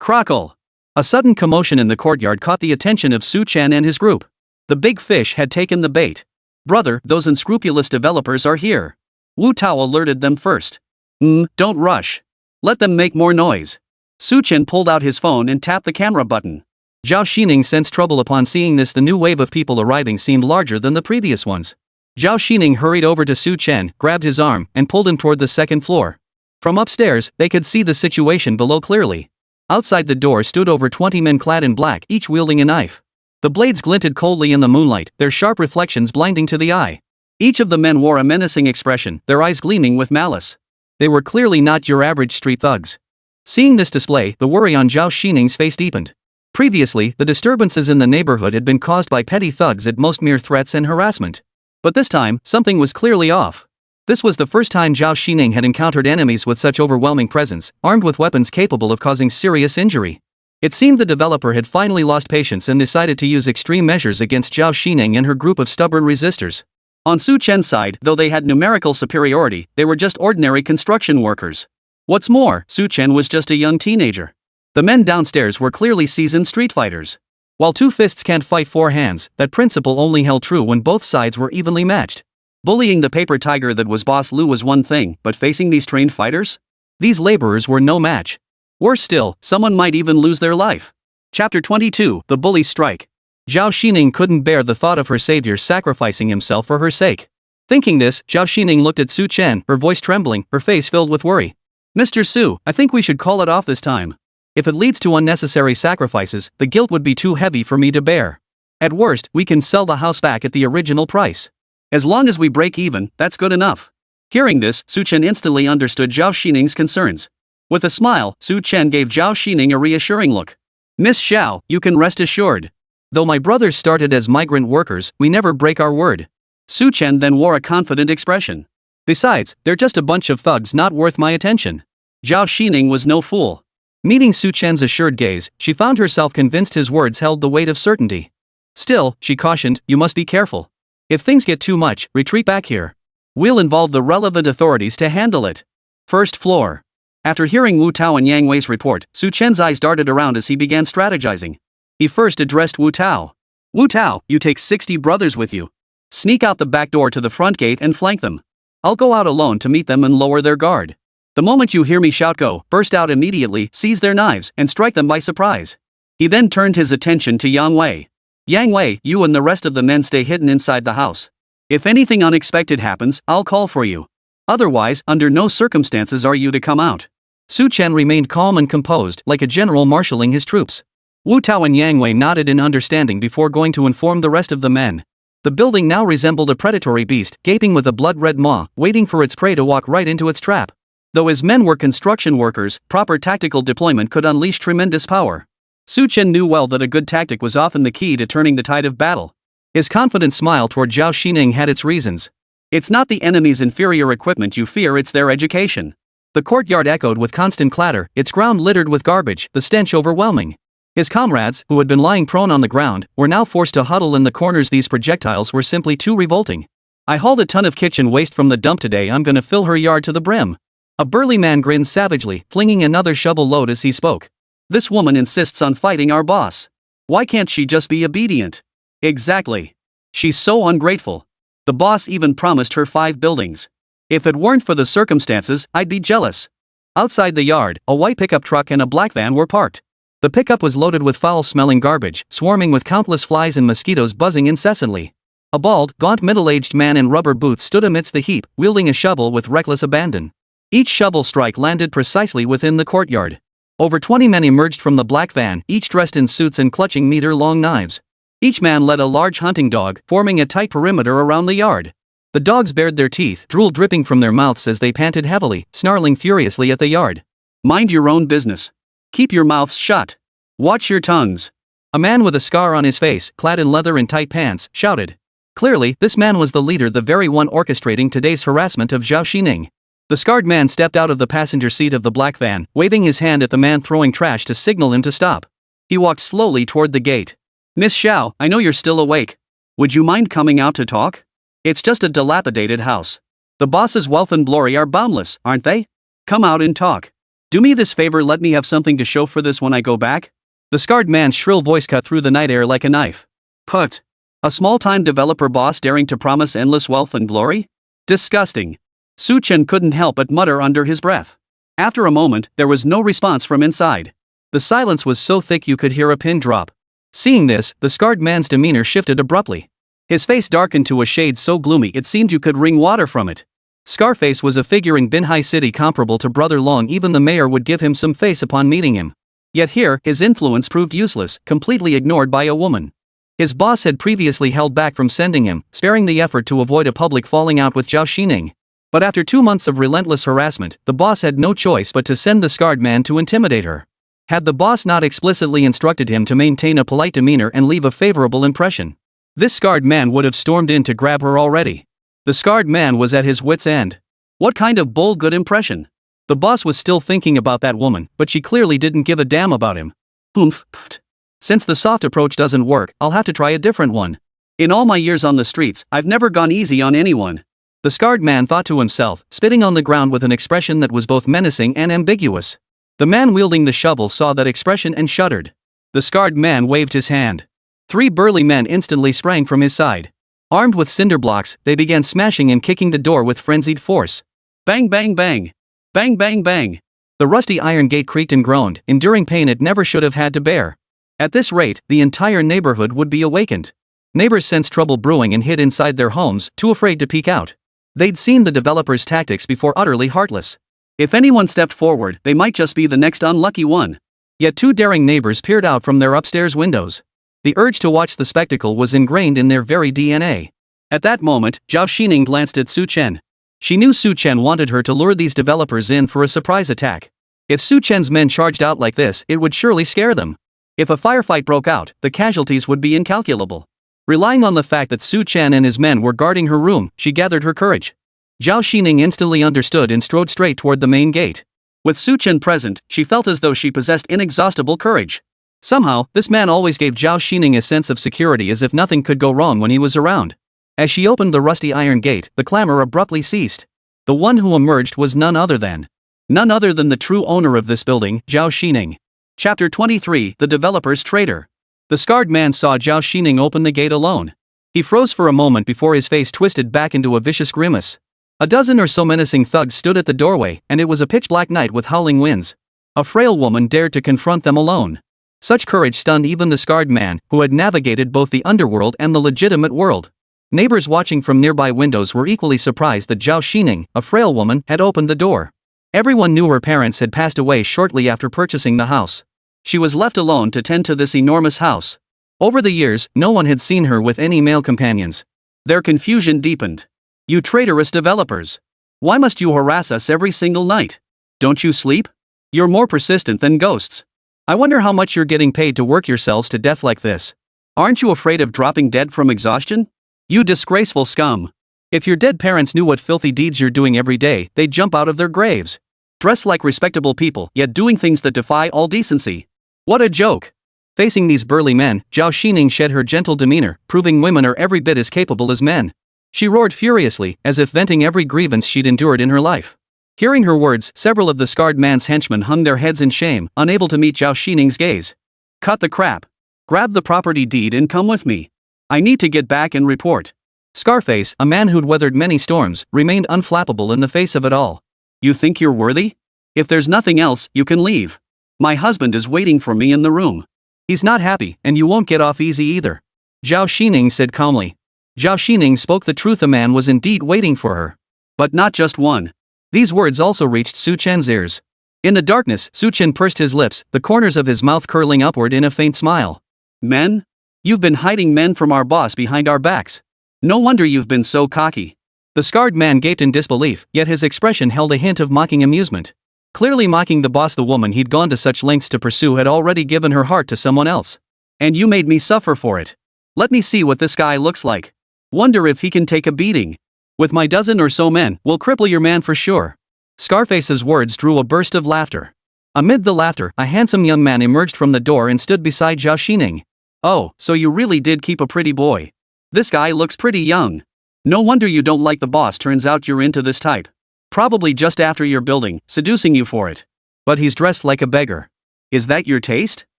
Crackle. A sudden commotion in the courtyard caught the attention of Su Chen and his group. The big fish had taken the bait. Brother, those unscrupulous developers are here. Wu Tao alerted them first. Don't rush. Let them make more noise. Su Chen pulled out his phone and tapped the camera button. Zhao Xining sensed trouble upon seeing this. The new wave of people arriving seemed larger than the previous ones. Zhao Xining hurried over to Su Chen, grabbed his arm, and pulled him toward the second floor. From upstairs, they could see the situation below clearly. Outside the door stood over 20 men clad in black, each wielding a knife. The blades glinted coldly in the moonlight, their sharp reflections blinding to the eye. Each of the men wore a menacing expression, their eyes gleaming with malice. They were clearly not your average street thugs. Seeing this display, the worry on Zhao Xining's face deepened. Previously, the disturbances in the neighborhood had been caused by petty thugs, at most mere threats and harassment. But this time, something was clearly off. This was the first time Zhao Xining had encountered enemies with such overwhelming presence, armed with weapons capable of causing serious injury. It seemed the developer had finally lost patience and decided to use extreme measures against Zhao Xining and her group of stubborn resistors. On Su Chen's side, though they had numerical superiority, they were just ordinary construction workers. What's more, Su Chen was just a young teenager. The men downstairs were clearly seasoned street fighters. While two fists can't fight four hands, that principle only held true when both sides were evenly matched. Bullying the paper tiger that was Boss Lu was one thing, but facing these trained fighters? These laborers were no match. Worse still, someone might even lose their life. Chapter 22, The Bullies Strike. Zhao Xining couldn't bear the thought of her savior sacrificing himself for her sake. Thinking this, Zhao Xining looked at Su Chen, her voice trembling, her face filled with worry. Mr. Su, I think we should call it off this time. If it leads to unnecessary sacrifices, the guilt would be too heavy for me to bear. At worst, we can sell the house back at the original price. As long as we break even, that's good enough. Hearing this, Su Chen instantly understood Zhao Xining's concerns. With a smile, Su Chen gave Zhao Xining a reassuring look. Miss Xiao, you can rest assured. Though my brothers started as migrant workers, we never break our word. Su Chen then wore a confident expression. Besides, they're just a bunch of thugs not worth my attention. Zhao Xining was no fool. Meeting Su Chen's assured gaze, she found herself convinced his words held the weight of certainty. Still, she cautioned, you must be careful. If things get too much, retreat back here. We'll involve the relevant authorities to handle it. First floor. After hearing Wu Tao and Yang Wei's report, Su Chen's eyes darted around as he began strategizing. He first addressed Wu Tao. Wu Tao, you take 60 brothers with you. Sneak out the back door to the front gate and flank them. I'll go out alone to meet them and lower their guard. The moment you hear me shout go, burst out immediately, seize their knives, and strike them by surprise. He then turned his attention to Yang Wei. Yang Wei, you and the rest of the men stay hidden inside the house. If anything unexpected happens, I'll call for you. Otherwise, under no circumstances are you to come out. Su Chen remained calm and composed, like a general marshalling his troops. Wu Tao and Yang Wei nodded in understanding before going to inform the rest of the men. The building now resembled a predatory beast, gaping with a blood-red maw, waiting for its prey to walk right into its trap. Though his men were construction workers, proper tactical deployment could unleash tremendous power. Su Chen knew well that a good tactic was often the key to turning the tide of battle. His confident smile toward Zhao Xining had its reasons. It's not the enemy's inferior equipment you fear, it's their education. The courtyard echoed with constant clatter, its ground littered with garbage, the stench overwhelming. His comrades, who had been lying prone on the ground, were now forced to huddle in the corners. These projectiles were simply too revolting. I hauled a ton of kitchen waste from the dump today. I'm gonna fill her yard to the brim. A burly man grinned savagely, flinging another shovel load as he spoke. This woman insists on fighting our boss. Why can't she just be obedient? Exactly. She's so ungrateful. The boss even promised her 5 buildings. If it weren't for the circumstances, I'd be jealous. Outside the yard, a white pickup truck and a black van were parked. The pickup was loaded with foul-smelling garbage, swarming with countless flies and mosquitoes buzzing incessantly. A bald, gaunt middle-aged man in rubber boots stood amidst the heap, wielding a shovel with reckless abandon. Each shovel strike landed precisely within the courtyard. Over 20 men emerged from the black van, each dressed in suits and clutching meter-long knives. Each man led a large hunting dog, forming a tight perimeter around the yard. The dogs bared their teeth, drool dripping from their mouths as they panted heavily, snarling furiously at the yard. Mind your own business. Keep your mouths shut. Watch your tongues. A man with a scar on his face, clad in leather and tight pants, shouted. Clearly, this man was the leader, the very one orchestrating today's harassment of Zhao Xining. The scarred man stepped out of the passenger seat of the black van, waving his hand at the man throwing trash to signal him to stop. He walked slowly toward the gate. Miss Xiao, I know you're still awake. Would you mind coming out to talk? It's just a dilapidated house. The boss's wealth and glory are boundless, aren't they? Come out and talk. Do me this favor, let me have something to show for this when I go back. The scarred man's shrill voice cut through the night air like a knife. Put. A small-time developer boss daring to promise endless wealth and glory? Disgusting. Chen couldn't help but mutter under his breath. After a moment, there was no response from inside. The silence was so thick you could hear a pin drop. Seeing this, the scarred man's demeanor shifted abruptly. His face darkened to a shade so gloomy it seemed you could wring water from it. Scarface was a figure in Binhai City comparable to Brother Long. Even the mayor would give him some face upon meeting him. Yet here, his influence proved useless, completely ignored by a woman. His boss had previously held back from sending him, sparing the effort to avoid a public falling out with Zhao Xining. But after 2 months of relentless harassment, the boss had no choice but to send the scarred man to intimidate her. Had the boss not explicitly instructed him to maintain a polite demeanor and leave a favorable impression, this scarred man would have stormed in to grab her already. The scarred man was at his wit's end. What kind of bold good impression? The boss was still thinking about that woman, but she clearly didn't give a damn about him. Pfft. Since the soft approach doesn't work, I'll have to try a different one. In all my years on the streets, I've never gone easy on anyone. The scarred man thought to himself, spitting on the ground with an expression that was both menacing and ambiguous. The man wielding the shovel saw that expression and shuddered. The scarred man waved his hand. 3 burly men instantly sprang from his side. Armed with cinder blocks, they began smashing and kicking the door with frenzied force. Bang bang bang! Bang bang bang! The rusty iron gate creaked and groaned, enduring pain it never should have had to bear. At this rate, the entire neighborhood would be awakened. Neighbors sensed trouble brewing and hid inside their homes, too afraid to peek out. They'd seen the developers' tactics before, utterly heartless. If anyone stepped forward, they might just be the next unlucky one. Yet 2 daring neighbors peered out from their upstairs windows. The urge to watch the spectacle was ingrained in their very DNA. At that moment, Zhao Xining glanced at Chen. She knew Chen wanted her to lure these developers in for a surprise attack. If Chen's men charged out like this, it would surely scare them. If a firefight broke out, the casualties would be incalculable. Relying on the fact that Chen and his men were guarding her room, she gathered her courage. Zhao Xining instantly understood and strode straight toward the main gate. With Chen present, she felt as though she possessed inexhaustible courage. Somehow, this man always gave Zhao Xining a sense of security, as if nothing could go wrong when he was around. As she opened the rusty iron gate, the clamor abruptly ceased. The one who emerged was none other than the true owner of this building, Zhao Xining. Chapter 23, The Developer's Traitor. The scarred man saw Zhao Xining open the gate alone. He froze for a moment before his face twisted back into a vicious grimace. A dozen or so menacing thugs stood at the doorway, and it was a pitch-black night with howling winds. A frail woman dared to confront them alone. Such courage stunned even the scarred man, who had navigated both the underworld and the legitimate world. Neighbors watching from nearby windows were equally surprised that Zhao Xining, a frail woman, had opened the door. Everyone knew her parents had passed away shortly after purchasing the house. She was left alone to tend to this enormous house. Over the years, no one had seen her with any male companions. Their confusion deepened. You traitorous developers! Why must you harass us every single night? Don't you sleep? You're more persistent than ghosts. I wonder how much you're getting paid to work yourselves to death like this. Aren't you afraid of dropping dead from exhaustion? You disgraceful scum! If your dead parents knew what filthy deeds you're doing every day, they'd jump out of their graves. Dressed like respectable people, yet doing things that defy all decency. What a joke! Facing these burly men, Zhao Xining shed her gentle demeanor, proving women are every bit as capable as men. She roared furiously, as if venting every grievance she'd endured in her life. Hearing her words, several of the scarred man's henchmen hung their heads in shame, unable to meet Zhao Xining's gaze. Cut the crap. Grab the property deed and come with me. I need to get back and report. Scarface, a man who'd weathered many storms, remained unflappable in the face of it all. You think you're worthy? If there's nothing else, you can leave. My husband is waiting for me in the room. He's not happy, and you won't get off easy either. Zhao Xining said calmly. Zhao Xining spoke the truth, a man was indeed waiting for her. But not just one. These words also reached Su Chen's ears. In the darkness, Su Chen pursed his lips, the corners of his mouth curling upward in a faint smile. Men? You've been hiding men from our boss behind our backs. No wonder you've been so cocky. The scarred man gaped in disbelief, yet his expression held a hint of mocking amusement. Clearly mocking the boss, the woman he'd gone to such lengths to pursue had already given her heart to someone else. And you made me suffer for it. Let me see what this guy looks like. Wonder if he can take a beating. With my dozen or so men, we'll cripple your man for sure. Scarface's words drew a burst of laughter. Amid the laughter, a handsome young man emerged from the door and stood beside Zhao Xining. Oh, so you really did keep a pretty boy. This guy looks pretty young. No wonder you don't like the boss, turns out you're into this type. Probably just after your building, seducing you for it. But he's dressed like a beggar. Is that your taste?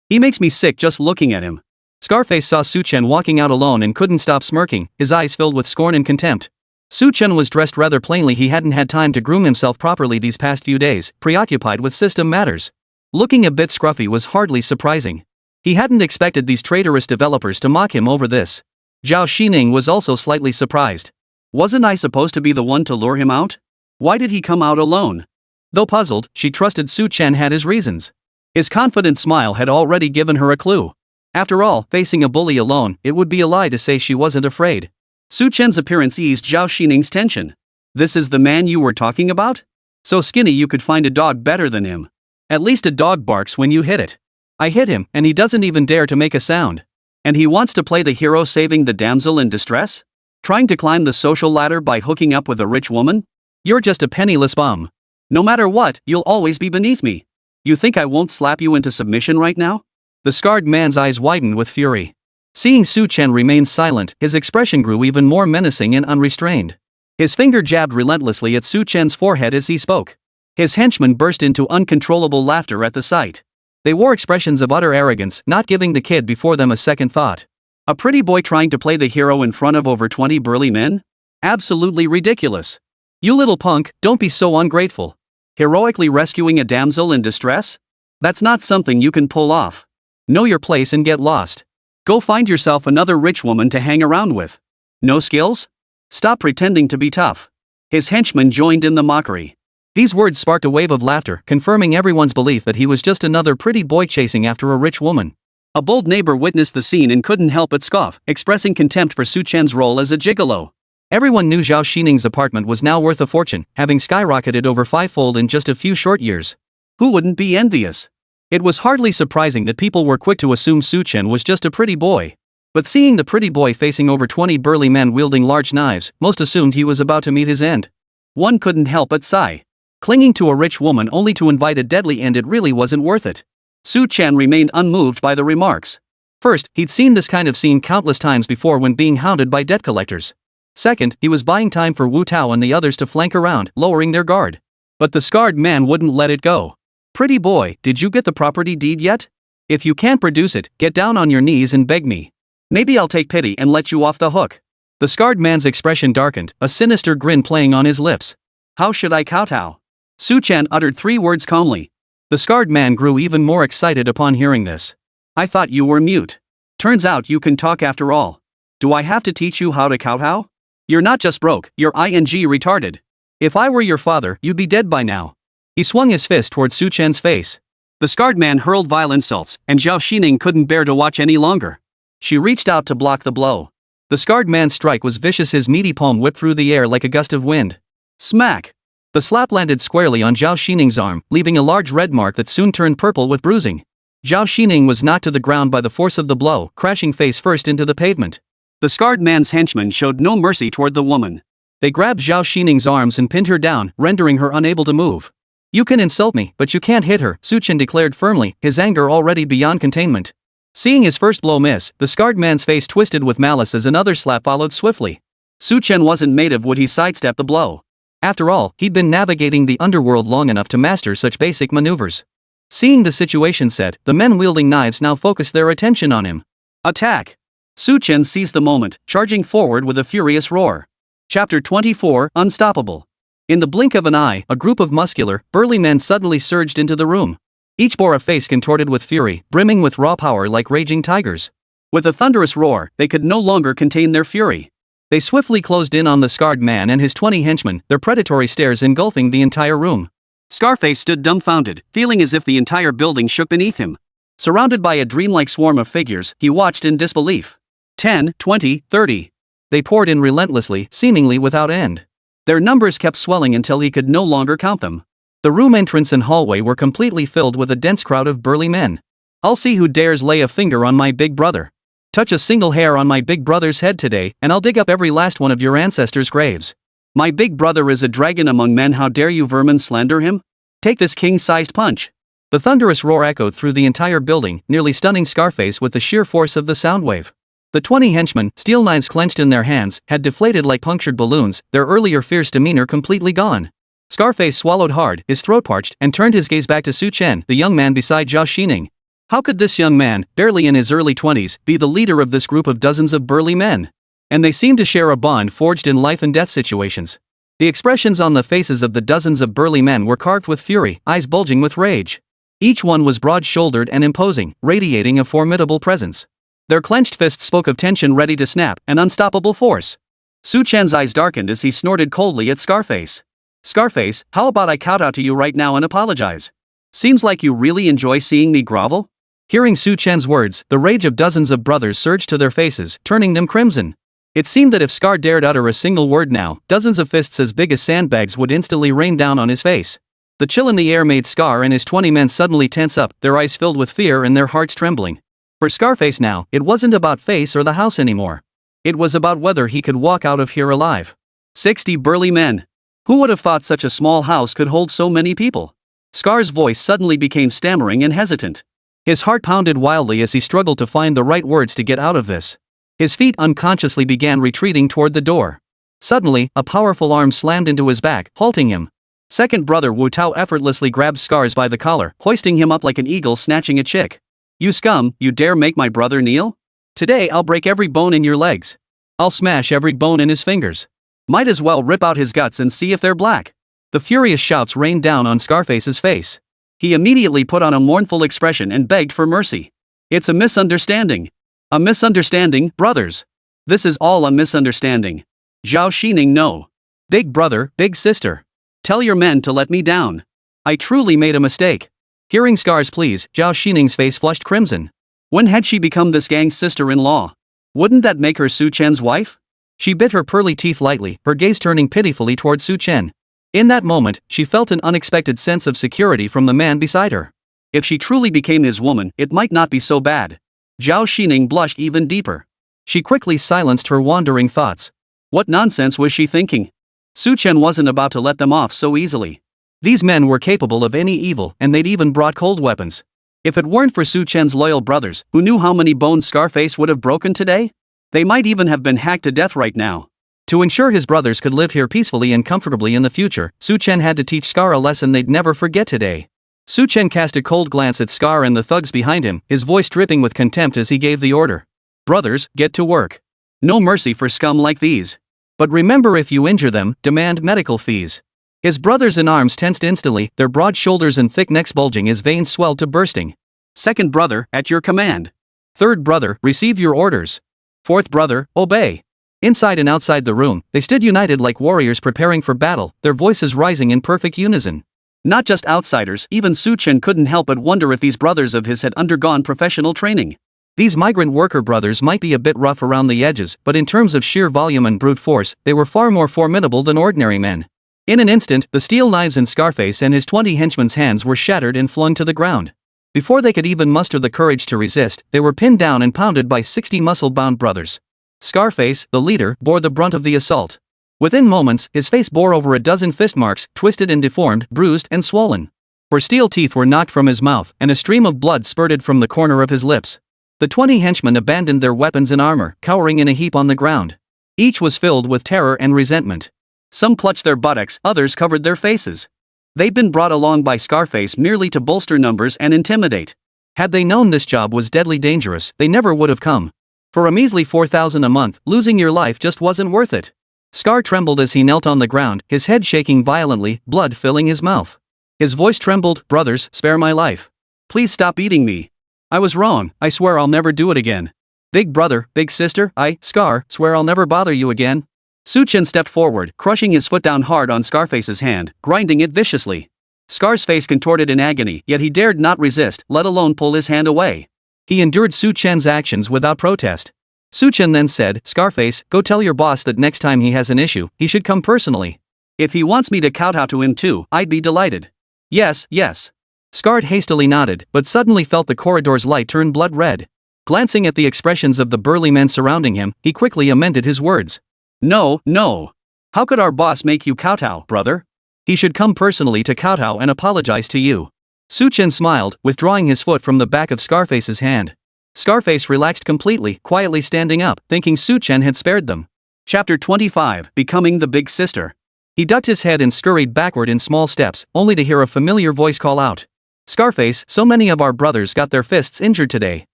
He makes me sick just looking at him. Scarface saw Su Chen walking out alone and couldn't stop smirking, his eyes filled with scorn and contempt. Su Chen was dressed rather plainly. He hadn't had time to groom himself properly these past few days, preoccupied with system matters. Looking a bit scruffy was hardly surprising. He hadn't expected these traitorous developers to mock him over this. Zhao Xining was also slightly surprised. Wasn't I supposed to be the one to lure him out? Why did he come out alone? Though puzzled, she trusted Su Chen had his reasons. His confident smile had already given her a clue. After all, facing a bully alone, it would be a lie to say she wasn't afraid. Su Chen's appearance eased Zhao Xining's tension. This is the man you were talking about? So skinny you could find a dog better than him. At least a dog barks when you hit it. I hit him, and he doesn't even dare to make a sound. And he wants to play the hero saving the damsel in distress? Trying to climb the social ladder by hooking up with a rich woman? You're just a penniless bum. No matter what, you'll always be beneath me. You think I won't slap you into submission right now? The scarred man's eyes widened with fury. Seeing Su Chen remain silent, his expression grew even more menacing and unrestrained. His finger jabbed relentlessly at Su Chen's forehead as he spoke. His henchmen burst into uncontrollable laughter at the sight. They wore expressions of utter arrogance, not giving the kid before them a second thought. A pretty boy trying to play the hero in front of over 20 burly men? Absolutely ridiculous. You little punk, don't be so ungrateful. Heroically rescuing a damsel in distress? That's not something you can pull off. Know your place and get lost. Go find yourself another rich woman to hang around with. No skills? Stop pretending to be tough. His henchmen joined in the mockery. These words sparked a wave of laughter, confirming everyone's belief that he was just another pretty boy chasing after a rich woman. A bold neighbor witnessed the scene and couldn't help but scoff, expressing contempt for Su Chen's role as a gigolo. Everyone knew Zhao Xining's apartment was now worth a fortune, having skyrocketed over fivefold in just a few short years. Who wouldn't be envious? It was hardly surprising that people were quick to assume Su Chen was just a pretty boy. But seeing the pretty boy facing over 20 burly men wielding large knives, most assumed he was about to meet his end. One couldn't help but sigh. Clinging to a rich woman only to invite a deadly end, it really wasn't worth it. Su Chen remained unmoved by the remarks. First, he'd seen this kind of scene countless times before when being hounded by debt collectors. Second, he was buying time for Wu Tao and the others to flank around, lowering their guard. But the scarred man wouldn't let it go. Pretty boy, did you get the property deed yet? If you can't produce it, get down on your knees and beg me. Maybe I'll take pity and let you off the hook. The scarred man's expression darkened, a sinister grin playing on his lips. How should I kowtow? Su Chen uttered 3 words calmly. The scarred man grew even more excited upon hearing this. I thought you were mute. Turns out you can talk after all. Do I have to teach you how to kowtow? You're not just broke, you're retarded. If I were your father, you'd be dead by now. He swung his fist toward Su Chen's face. The scarred man hurled vile insults, and Zhao Xining couldn't bear to watch any longer. She reached out to block the blow. The scarred man's strike was vicious, his meaty palm whipped through the air like a gust of wind. Smack! The slap landed squarely on Zhao Xining's arm, leaving a large red mark that soon turned purple with bruising. Zhao Xining was knocked to the ground by the force of the blow, crashing face first into the pavement. The scarred man's henchmen showed no mercy toward the woman. They grabbed Zhao Xining's arms and pinned her down, rendering her unable to move. You can insult me, but you can't hit her, Su Chen declared firmly, his anger already beyond containment. Seeing his first blow miss, the scarred man's face twisted with malice as another slap followed swiftly. Chen wasn't made of wood, he sidestepped the blow. After all, he'd been navigating the underworld long enough to master such basic maneuvers. Seeing the situation set, the men wielding knives now focused their attention on him. Attack! Chen seized the moment, charging forward with a furious roar. Chapter 24, Unstoppable. In the blink of an eye, a group of muscular, burly men suddenly surged into the room. Each bore a face contorted with fury, brimming with raw power like raging tigers. With a thunderous roar, they could no longer contain their fury. They swiftly closed in on the scarred man and his 20 henchmen, their predatory stares engulfing the entire room. Scarface stood dumbfounded, feeling as if the entire building shook beneath him. Surrounded by a dreamlike swarm of figures, he watched in disbelief. 10, 20, 30. They poured in relentlessly, seemingly without end. Their numbers kept swelling until he could no longer count them. The room entrance and hallway were completely filled with a dense crowd of burly men. I'll see who dares lay a finger on my big brother. Touch a single hair on my big brother's head today, and I'll dig up every last one of your ancestors' graves. My big brother is a dragon among men, how dare you vermin slander him? Take this king-sized punch. The thunderous roar echoed through the entire building, nearly stunning Scarface with the sheer force of the sound wave. The 20 henchmen, steel knives clenched in their hands, had deflated like punctured balloons, their earlier fierce demeanor completely gone. Scarface swallowed hard, his throat parched, and turned his gaze back to Chen, the young man beside Zhao Xining. How could this young man, barely in his early 20s, be the leader of this group of dozens of burly men? And they seemed to share a bond forged in life and death situations. The expressions on the faces of the dozens of burly men were carved with fury, eyes bulging with rage. Each one was broad-shouldered and imposing, radiating a formidable presence. Their clenched fists spoke of tension ready to snap, an unstoppable force. Chen's eyes darkened as he snorted coldly at Scarface. Scarface, how about I kowtow to you right now and apologize? Seems like you really enjoy seeing me grovel? Hearing Chen's words, the rage of dozens of brothers surged to their faces, turning them crimson. It seemed that if Scar dared utter a single word now, dozens of fists as big as sandbags would instantly rain down on his face. The chill in the air made Scar and his 20 men suddenly tense up, their eyes filled with fear and their hearts trembling. For Scarface now, it wasn't about face or the house anymore. It was about whether he could walk out of here alive. 60 burly men. Who would have thought such a small house could hold so many people? Scar's voice suddenly became stammering and hesitant. His heart pounded wildly as he struggled to find the right words to get out of this. His feet unconsciously began retreating toward the door. Suddenly, a powerful arm slammed into his back, halting him. Second brother Wu Tao effortlessly grabbed Scars by the collar, hoisting him up like an eagle snatching a chick. You scum, you dare make my brother kneel? Today I'll break every bone in your legs. I'll smash every bone in his fingers. Might as well rip out his guts and see if they're black. The furious shouts rained down on Scarface's face. He immediately put on a mournful expression and begged for mercy. It's a misunderstanding. A misunderstanding, brothers. This is all a misunderstanding. Zhao Xining, no. Big brother, big sister. Tell your men to let me down. I truly made a mistake. Hearing Scar's pleas, Zhao Xining's face flushed crimson. When had she become this gang's sister-in-law? Wouldn't that make her Chen's wife? She bit her pearly teeth lightly, her gaze turning pitifully toward Chen. In that moment, she felt an unexpected sense of security from the man beside her. If she truly became his woman, it might not be so bad. Zhao Xining blushed even deeper. She quickly silenced her wandering thoughts. What nonsense was she thinking? Chen wasn't about to let them off so easily. These men were capable of any evil, and they'd even brought cold weapons. If it weren't for Chen's loyal brothers, who knew how many bones Scarface would have broken today, they might even have been hacked to death right now. To ensure his brothers could live here peacefully and comfortably in the future, Chen had to teach Scar a lesson they'd never forget today. Chen cast a cold glance at Scar and the thugs behind him, his voice dripping with contempt as he gave the order. Brothers, get to work. No mercy for scum like these. But remember, if you injure them, demand medical fees. His brothers in arms tensed instantly, their broad shoulders and thick necks bulging as veins swelled to bursting. Second brother, at your command. Third brother, receive your orders. Fourth brother, obey. Inside and outside the room, they stood united like warriors preparing for battle, their voices rising in perfect unison. Not just outsiders, even Chen couldn't help but wonder if these brothers of his had undergone professional training. These migrant worker brothers might be a bit rough around the edges, but in terms of sheer volume and brute force, they were far more formidable than ordinary men. In an instant, the steel knives in Scarface and his 20 henchmen's hands were shattered and flung to the ground. Before they could even muster the courage to resist, they were pinned down and pounded by 60 muscle-bound brothers. Scarface, the leader, bore the brunt of the assault. Within moments, his face bore over a dozen fist marks, twisted and deformed, bruised and swollen. For steel teeth were knocked from his mouth, and a stream of blood spurted from the corner of his lips. The 20 henchmen abandoned their weapons and armor, cowering in a heap on the ground. Each was filled with terror and resentment. Some clutched their buttocks, others covered their faces. They'd been brought along by Scarface merely to bolster numbers and intimidate. Had they known this job was deadly dangerous, they never would have come. For a measly $4,000 a month, losing your life just wasn't worth it. Scar trembled as he knelt on the ground, his head shaking violently, blood filling his mouth. His voice trembled, "Brothers, spare my life. Please stop eating me. I was wrong, I swear I'll never do it again. Big brother, big sister, I, Scar, swear I'll never bother you again." Chen stepped forward, crushing his foot down hard on Scarface's hand, grinding it viciously. Scar's face contorted in agony, yet he dared not resist, let alone pull his hand away. He endured Chen's actions without protest. Chen then said, "Scarface, go tell your boss that next time he has an issue, he should come personally. If he wants me to kowtow to him too, I'd be delighted." "Yes, yes." Scar hastily nodded, but suddenly felt the corridor's light turn blood red. Glancing at the expressions of the burly men surrounding him, he quickly amended his words. "No, no. How could our boss make you kowtow, brother? He should come personally to kowtow and apologize to you." Chen smiled, withdrawing his foot from the back of Scarface's hand. Scarface relaxed completely, quietly standing up, thinking Chen had spared them. Chapter 25, Becoming the Big Sister. He ducked his head and scurried backward in small steps, only to hear a familiar voice call out. "Scarface, so many of our brothers got their fists injured today.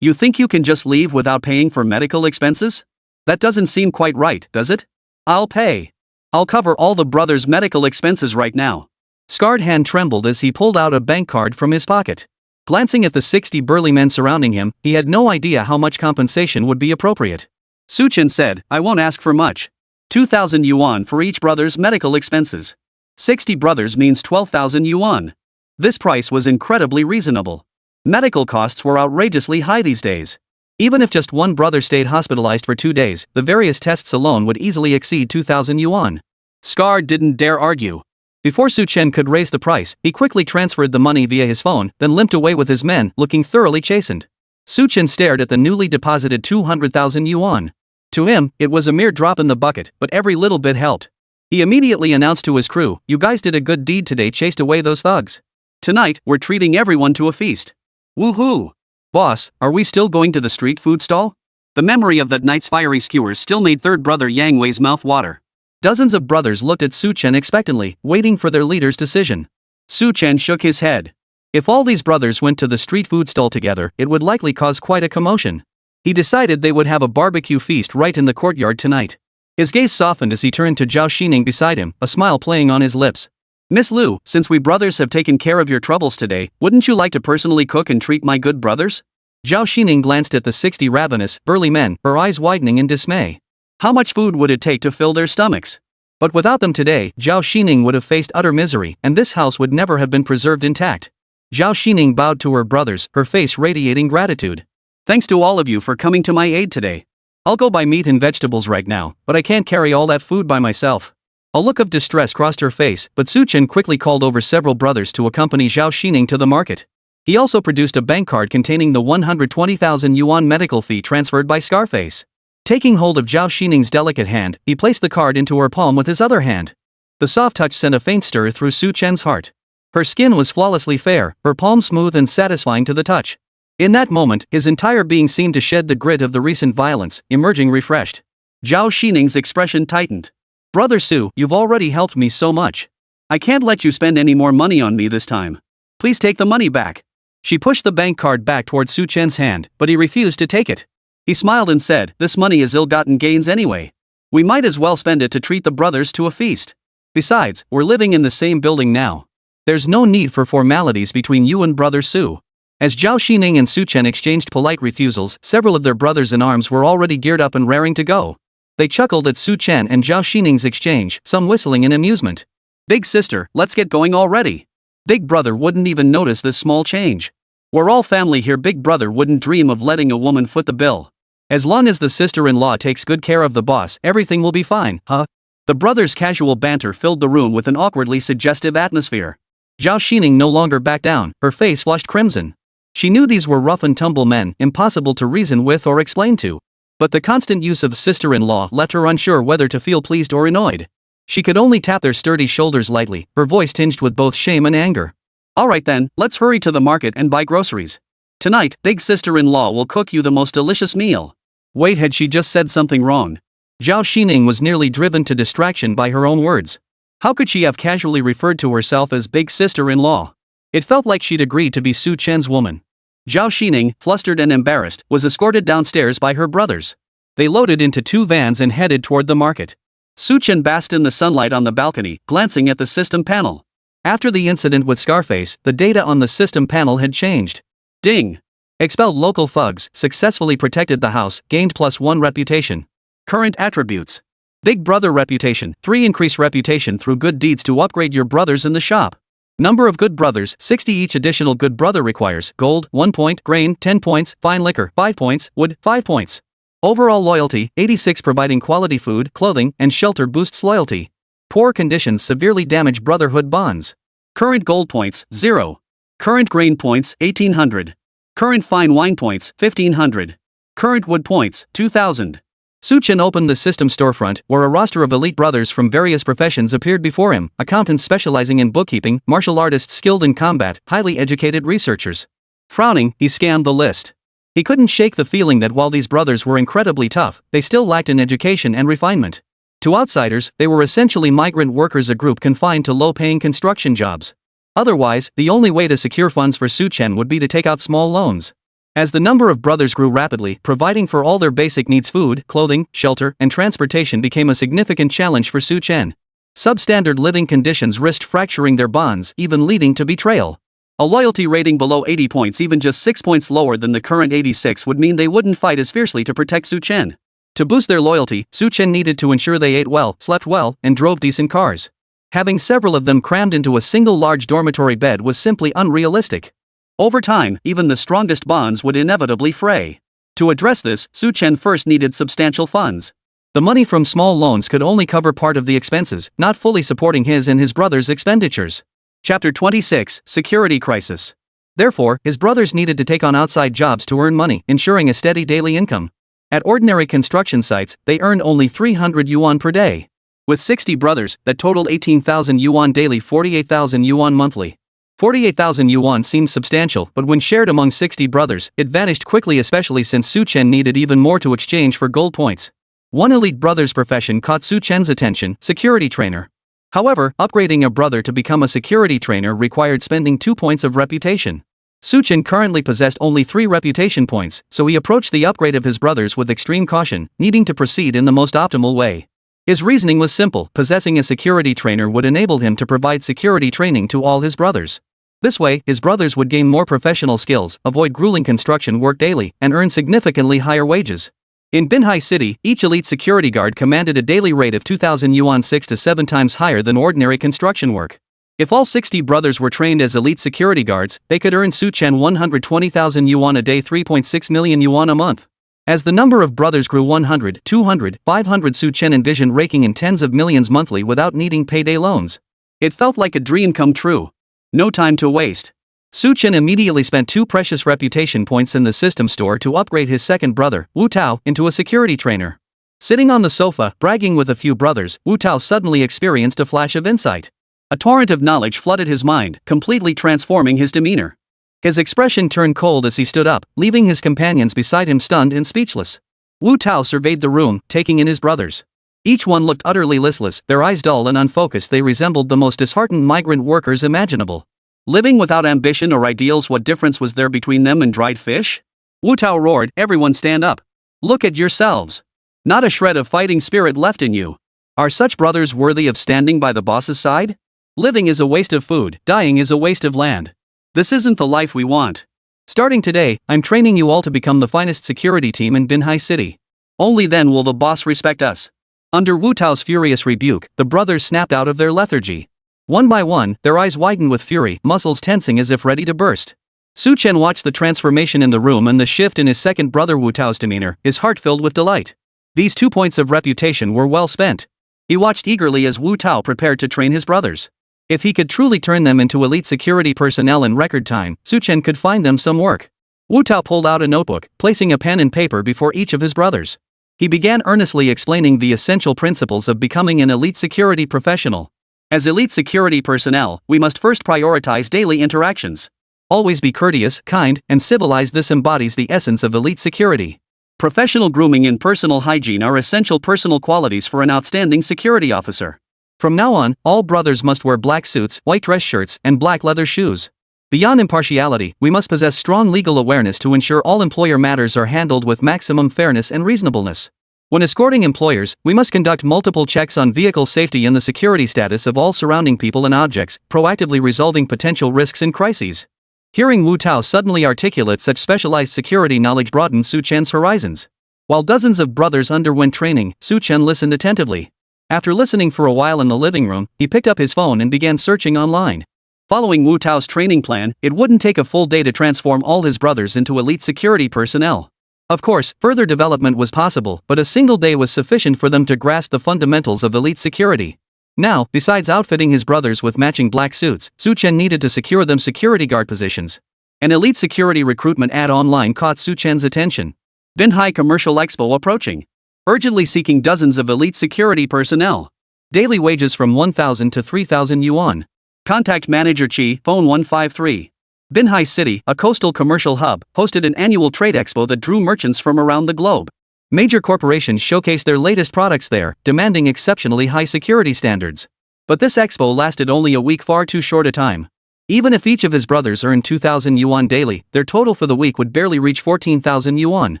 You think you can just leave without paying for medical expenses? That doesn't seem quite right, does it? I'll pay. I'll cover all the brothers' medical expenses right now." Scar's hand trembled as he pulled out a bank card from his pocket. Glancing at the 60 burly men surrounding him, he had no idea how much compensation would be appropriate. Chen said, "I won't ask for much. 2,000 yuan for each brother's medical expenses. 60 brothers means 12,000 yuan. This price was incredibly reasonable. Medical costs were outrageously high these days. Even if just one brother stayed hospitalized for 2 days, the various tests alone would easily exceed 2,000 yuan. Scar didn't dare argue. Before Chen could raise the price, he quickly transferred the money via his phone, then limped away with his men, looking thoroughly chastened. Chen stared at the newly deposited 200,000 yuan. To him, it was a mere drop in the bucket, but every little bit helped. He immediately announced to his crew, "You guys did a good deed today, chased away those thugs. Tonight, we're treating everyone to a feast. Woohoo! Boss, are we still going to the street food stall?" The memory of that night's fiery skewers still made third brother Yang Wei's mouth water. Dozens of brothers looked at Chen expectantly, waiting for their leader's decision. Chen shook his head. If all these brothers went to the street food stall together, it would likely cause quite a commotion. He decided they would have a barbecue feast right in the courtyard tonight. His gaze softened as he turned to Zhao Xining beside him, a smile playing on his lips. "Miss Liu, since we brothers have taken care of your troubles today, wouldn't you like to personally cook and treat my good brothers?" Zhao Xining glanced at the 60 ravenous, burly men, her eyes widening in dismay. How much food would it take to fill their stomachs? But without them today, Zhao Xining would have faced utter misery, and this house would never have been preserved intact. Zhao Xining bowed to her brothers, her face radiating gratitude. "Thanks to all of you for coming to my aid today. I'll go buy meat and vegetables right now, but I can't carry all that food by myself." A look of distress crossed her face, but Chen quickly called over several brothers to accompany Zhao Xining to the market. He also produced a bank card containing the 120,000 yuan medical fee transferred by Scarface. Taking hold of Zhao Xining's delicate hand, he placed the card into her palm with his other hand. The soft touch sent a faint stir through Chen's heart. Her skin was flawlessly fair, her palm smooth and satisfying to the touch. In that moment, his entire being seemed to shed the grit of the recent violence, emerging refreshed. Zhao Xining's expression tightened. "Brother Su, you've already helped me so much. I can't let you spend any more money on me this time. Please take the money back." She pushed the bank card back towards Chen's hand, but he refused to take it. He smiled and said, "This money is ill-gotten gains anyway. We might as well spend it to treat the brothers to a feast. Besides, we're living in the same building now. There's no need for formalities between you and Brother Su." As Zhao Xining and Chen exchanged polite refusals, several of their brothers-in-arms were already geared up and raring to go. They chuckled at Chen and Zhao Xining's exchange, some whistling in amusement. "Big sister, let's get going already. Big brother wouldn't even notice this small change. We're all family here. Big brother wouldn't dream of letting a woman foot the bill. As long as the sister-in-law takes good care of the boss, everything will be fine, huh?" The brothers' casual banter filled the room with an awkwardly suggestive atmosphere. Zhao Xining no longer backed down, her face flushed crimson. She knew these were rough-and-tumble men, impossible to reason with or explain to. But the constant use of sister-in-law left her unsure whether to feel pleased or annoyed. She could only tap their sturdy shoulders lightly, her voice tinged with both shame and anger. "All right then, let's hurry to the market and buy groceries. Tonight, big sister-in-law will cook you the most delicious meal." Wait, had she just said something wrong? Zhao Xining was nearly driven to distraction by her own words. How could she have casually referred to herself as big sister-in-law? It felt like she'd agreed to be Su Chen's woman. Zhao Xining, flustered and embarrassed, was escorted downstairs by her brothers. They loaded into 2 vans and headed toward the market. Su Chen basked in the sunlight on the balcony, glancing at the system panel. After the incident with Scarface, the data on the system panel had changed. Ding! Expelled local thugs, successfully protected the house, gained +1 reputation. Current attributes. Big brother reputation, 3 increase reputation through good deeds to upgrade your brothers in the shop. Number of good brothers, 60 each. Additional good brother requires gold, 1 point, grain, 10 points, fine liquor, 5 points, wood, 5 points. Overall loyalty, 86. Providing quality food, clothing, and shelter boosts loyalty. Poor conditions severely damage brotherhood bonds. Current gold points, 0. Current grain points, 1800. Current fine wine points, 1500. Current wood points, 2000. Su Chen opened the system storefront, where a roster of elite brothers from various professions appeared before him: accountants specializing in bookkeeping, martial artists skilled in combat, highly educated researchers. Frowning, he scanned the list. He couldn't shake the feeling that while these brothers were incredibly tough, they still lacked in education and refinement. To outsiders, they were essentially migrant workers, a group confined to low-paying construction jobs. Otherwise, the only way to secure funds for Su Chen would be to take out small loans. As the number of brothers grew rapidly, providing for all their basic needs, food, clothing, shelter, and transportation, became a significant challenge for Su Chen. Substandard living conditions risked fracturing their bonds, even leading to betrayal. A loyalty rating below 80 points, even just 6 points lower than the current 86, would mean they wouldn't fight as fiercely to protect Su Chen. To boost their loyalty, Su Chen needed to ensure they ate well, slept well, and drove decent cars. Having several of them crammed into a single large dormitory bed was simply unrealistic. Over time, even the strongest bonds would inevitably fray. To address this, Su Chen first needed substantial funds. The money from small loans could only cover part of the expenses, not fully supporting his and his brothers' expenditures. Chapter 26, Security Crisis. Therefore, his brothers needed to take on outside jobs to earn money, ensuring a steady daily income. At ordinary construction sites, they earned only 300 yuan per day. With 60 brothers, that totaled 18,000 yuan daily, 48,000 yuan monthly. 48,000 yuan seemed substantial, but when shared among 60 brothers, it vanished quickly, especially since Su Chen needed even more to exchange for gold points. One elite brother's profession caught Su Chen's attention: security trainer. However, upgrading a brother to become a security trainer required spending 2 points of reputation. Su Chen currently possessed only 3 reputation points, so he approached the upgrade of his brothers with extreme caution, needing to proceed in the most optimal way. His reasoning was simple: possessing a security trainer would enable him to provide security training to all his brothers. This way, his brothers would gain more professional skills, avoid grueling construction work daily, and earn significantly higher wages. In Binhai City, each elite security guard commanded a daily rate of 2,000 yuan, 6 to 7 times higher than ordinary construction work. If all 60 brothers were trained as elite security guards, they could earn Su Chen 120,000 yuan a day, 3.6 million yuan a month. As the number of brothers grew 100, 200, 500, Su Chen envisioned raking in tens of millions monthly without needing payday loans. It felt like a dream come true. No time to waste. Su Chen immediately spent 2 precious reputation points in the system store to upgrade his second brother, Wu Tao, into a security trainer. Sitting on the sofa, bragging with a few brothers, Wu Tao suddenly experienced a flash of insight. A torrent of knowledge flooded his mind, completely transforming his demeanor. His expression turned cold as he stood up, leaving his companions beside him stunned and speechless. Wu Tao surveyed the room, taking in his brothers. Each one looked utterly listless, their eyes dull and unfocused. They resembled the most disheartened migrant workers imaginable. Living without ambition or ideals, what difference was there between them and dried fish? Wu Tao roared, "Everyone stand up. Look at yourselves. Not a shred of fighting spirit left in you. Are such brothers worthy of standing by the boss's side? Living is a waste of food, dying is a waste of land. This isn't the life we want. Starting today, I'm training you all to become the finest security team in Binhai City. Only then will the boss respect us." Under Wu Tao's furious rebuke, the brothers snapped out of their lethargy. One by one, their eyes widened with fury, muscles tensing as if ready to burst. Su Chen watched the transformation in the room and the shift in his second brother Wu Tao's demeanor, his heart filled with delight. These 2 points of reputation were well spent. He watched eagerly as Wu Tao prepared to train his brothers. If he could truly turn them into elite security personnel in record time, Su Chen could find them some work. Wu Tao pulled out a notebook, placing a pen and paper before each of his brothers. He began earnestly explaining the essential principles of becoming an elite security professional. As elite security personnel, we must first prioritize daily interactions. Always be courteous, kind, and civilized. This embodies the essence of elite security. Professional grooming and personal hygiene are essential personal qualities for an outstanding security officer. From now on, all brothers must wear black suits, white dress shirts, and black leather shoes. Beyond impartiality, we must possess strong legal awareness to ensure all employer matters are handled with maximum fairness and reasonableness. When escorting employers, we must conduct multiple checks on vehicle safety and the security status of all surrounding people and objects, proactively resolving potential risks and crises. Hearing Wu Tao suddenly articulate such specialized security knowledge broadened Su Chen's horizons. While dozens of brothers underwent training, Su Chen listened attentively. After listening for a while in the living room, he picked up his phone and began searching online. Following Wu Tao's training plan, it wouldn't take a full day to transform all his brothers into elite security personnel. Of course, further development was possible, but a single day was sufficient for them to grasp the fundamentals of elite security. Now, besides outfitting his brothers with matching black suits, Su Chen needed to secure them security guard positions. An elite security recruitment ad online caught Su Chen's attention. Binhai Commercial Expo approaching. Urgently seeking dozens of elite security personnel. Daily wages from 1,000 to 3,000 yuan. Contact Manager Chi, phone 153. Binhai City, a coastal commercial hub, hosted an annual trade expo that drew merchants from around the globe. Major corporations showcased their latest products there, demanding exceptionally high security standards. But this expo lasted only a week, far too short a time. Even if each of his brothers earned 2,000 yuan daily, their total for the week would barely reach 14,000 yuan.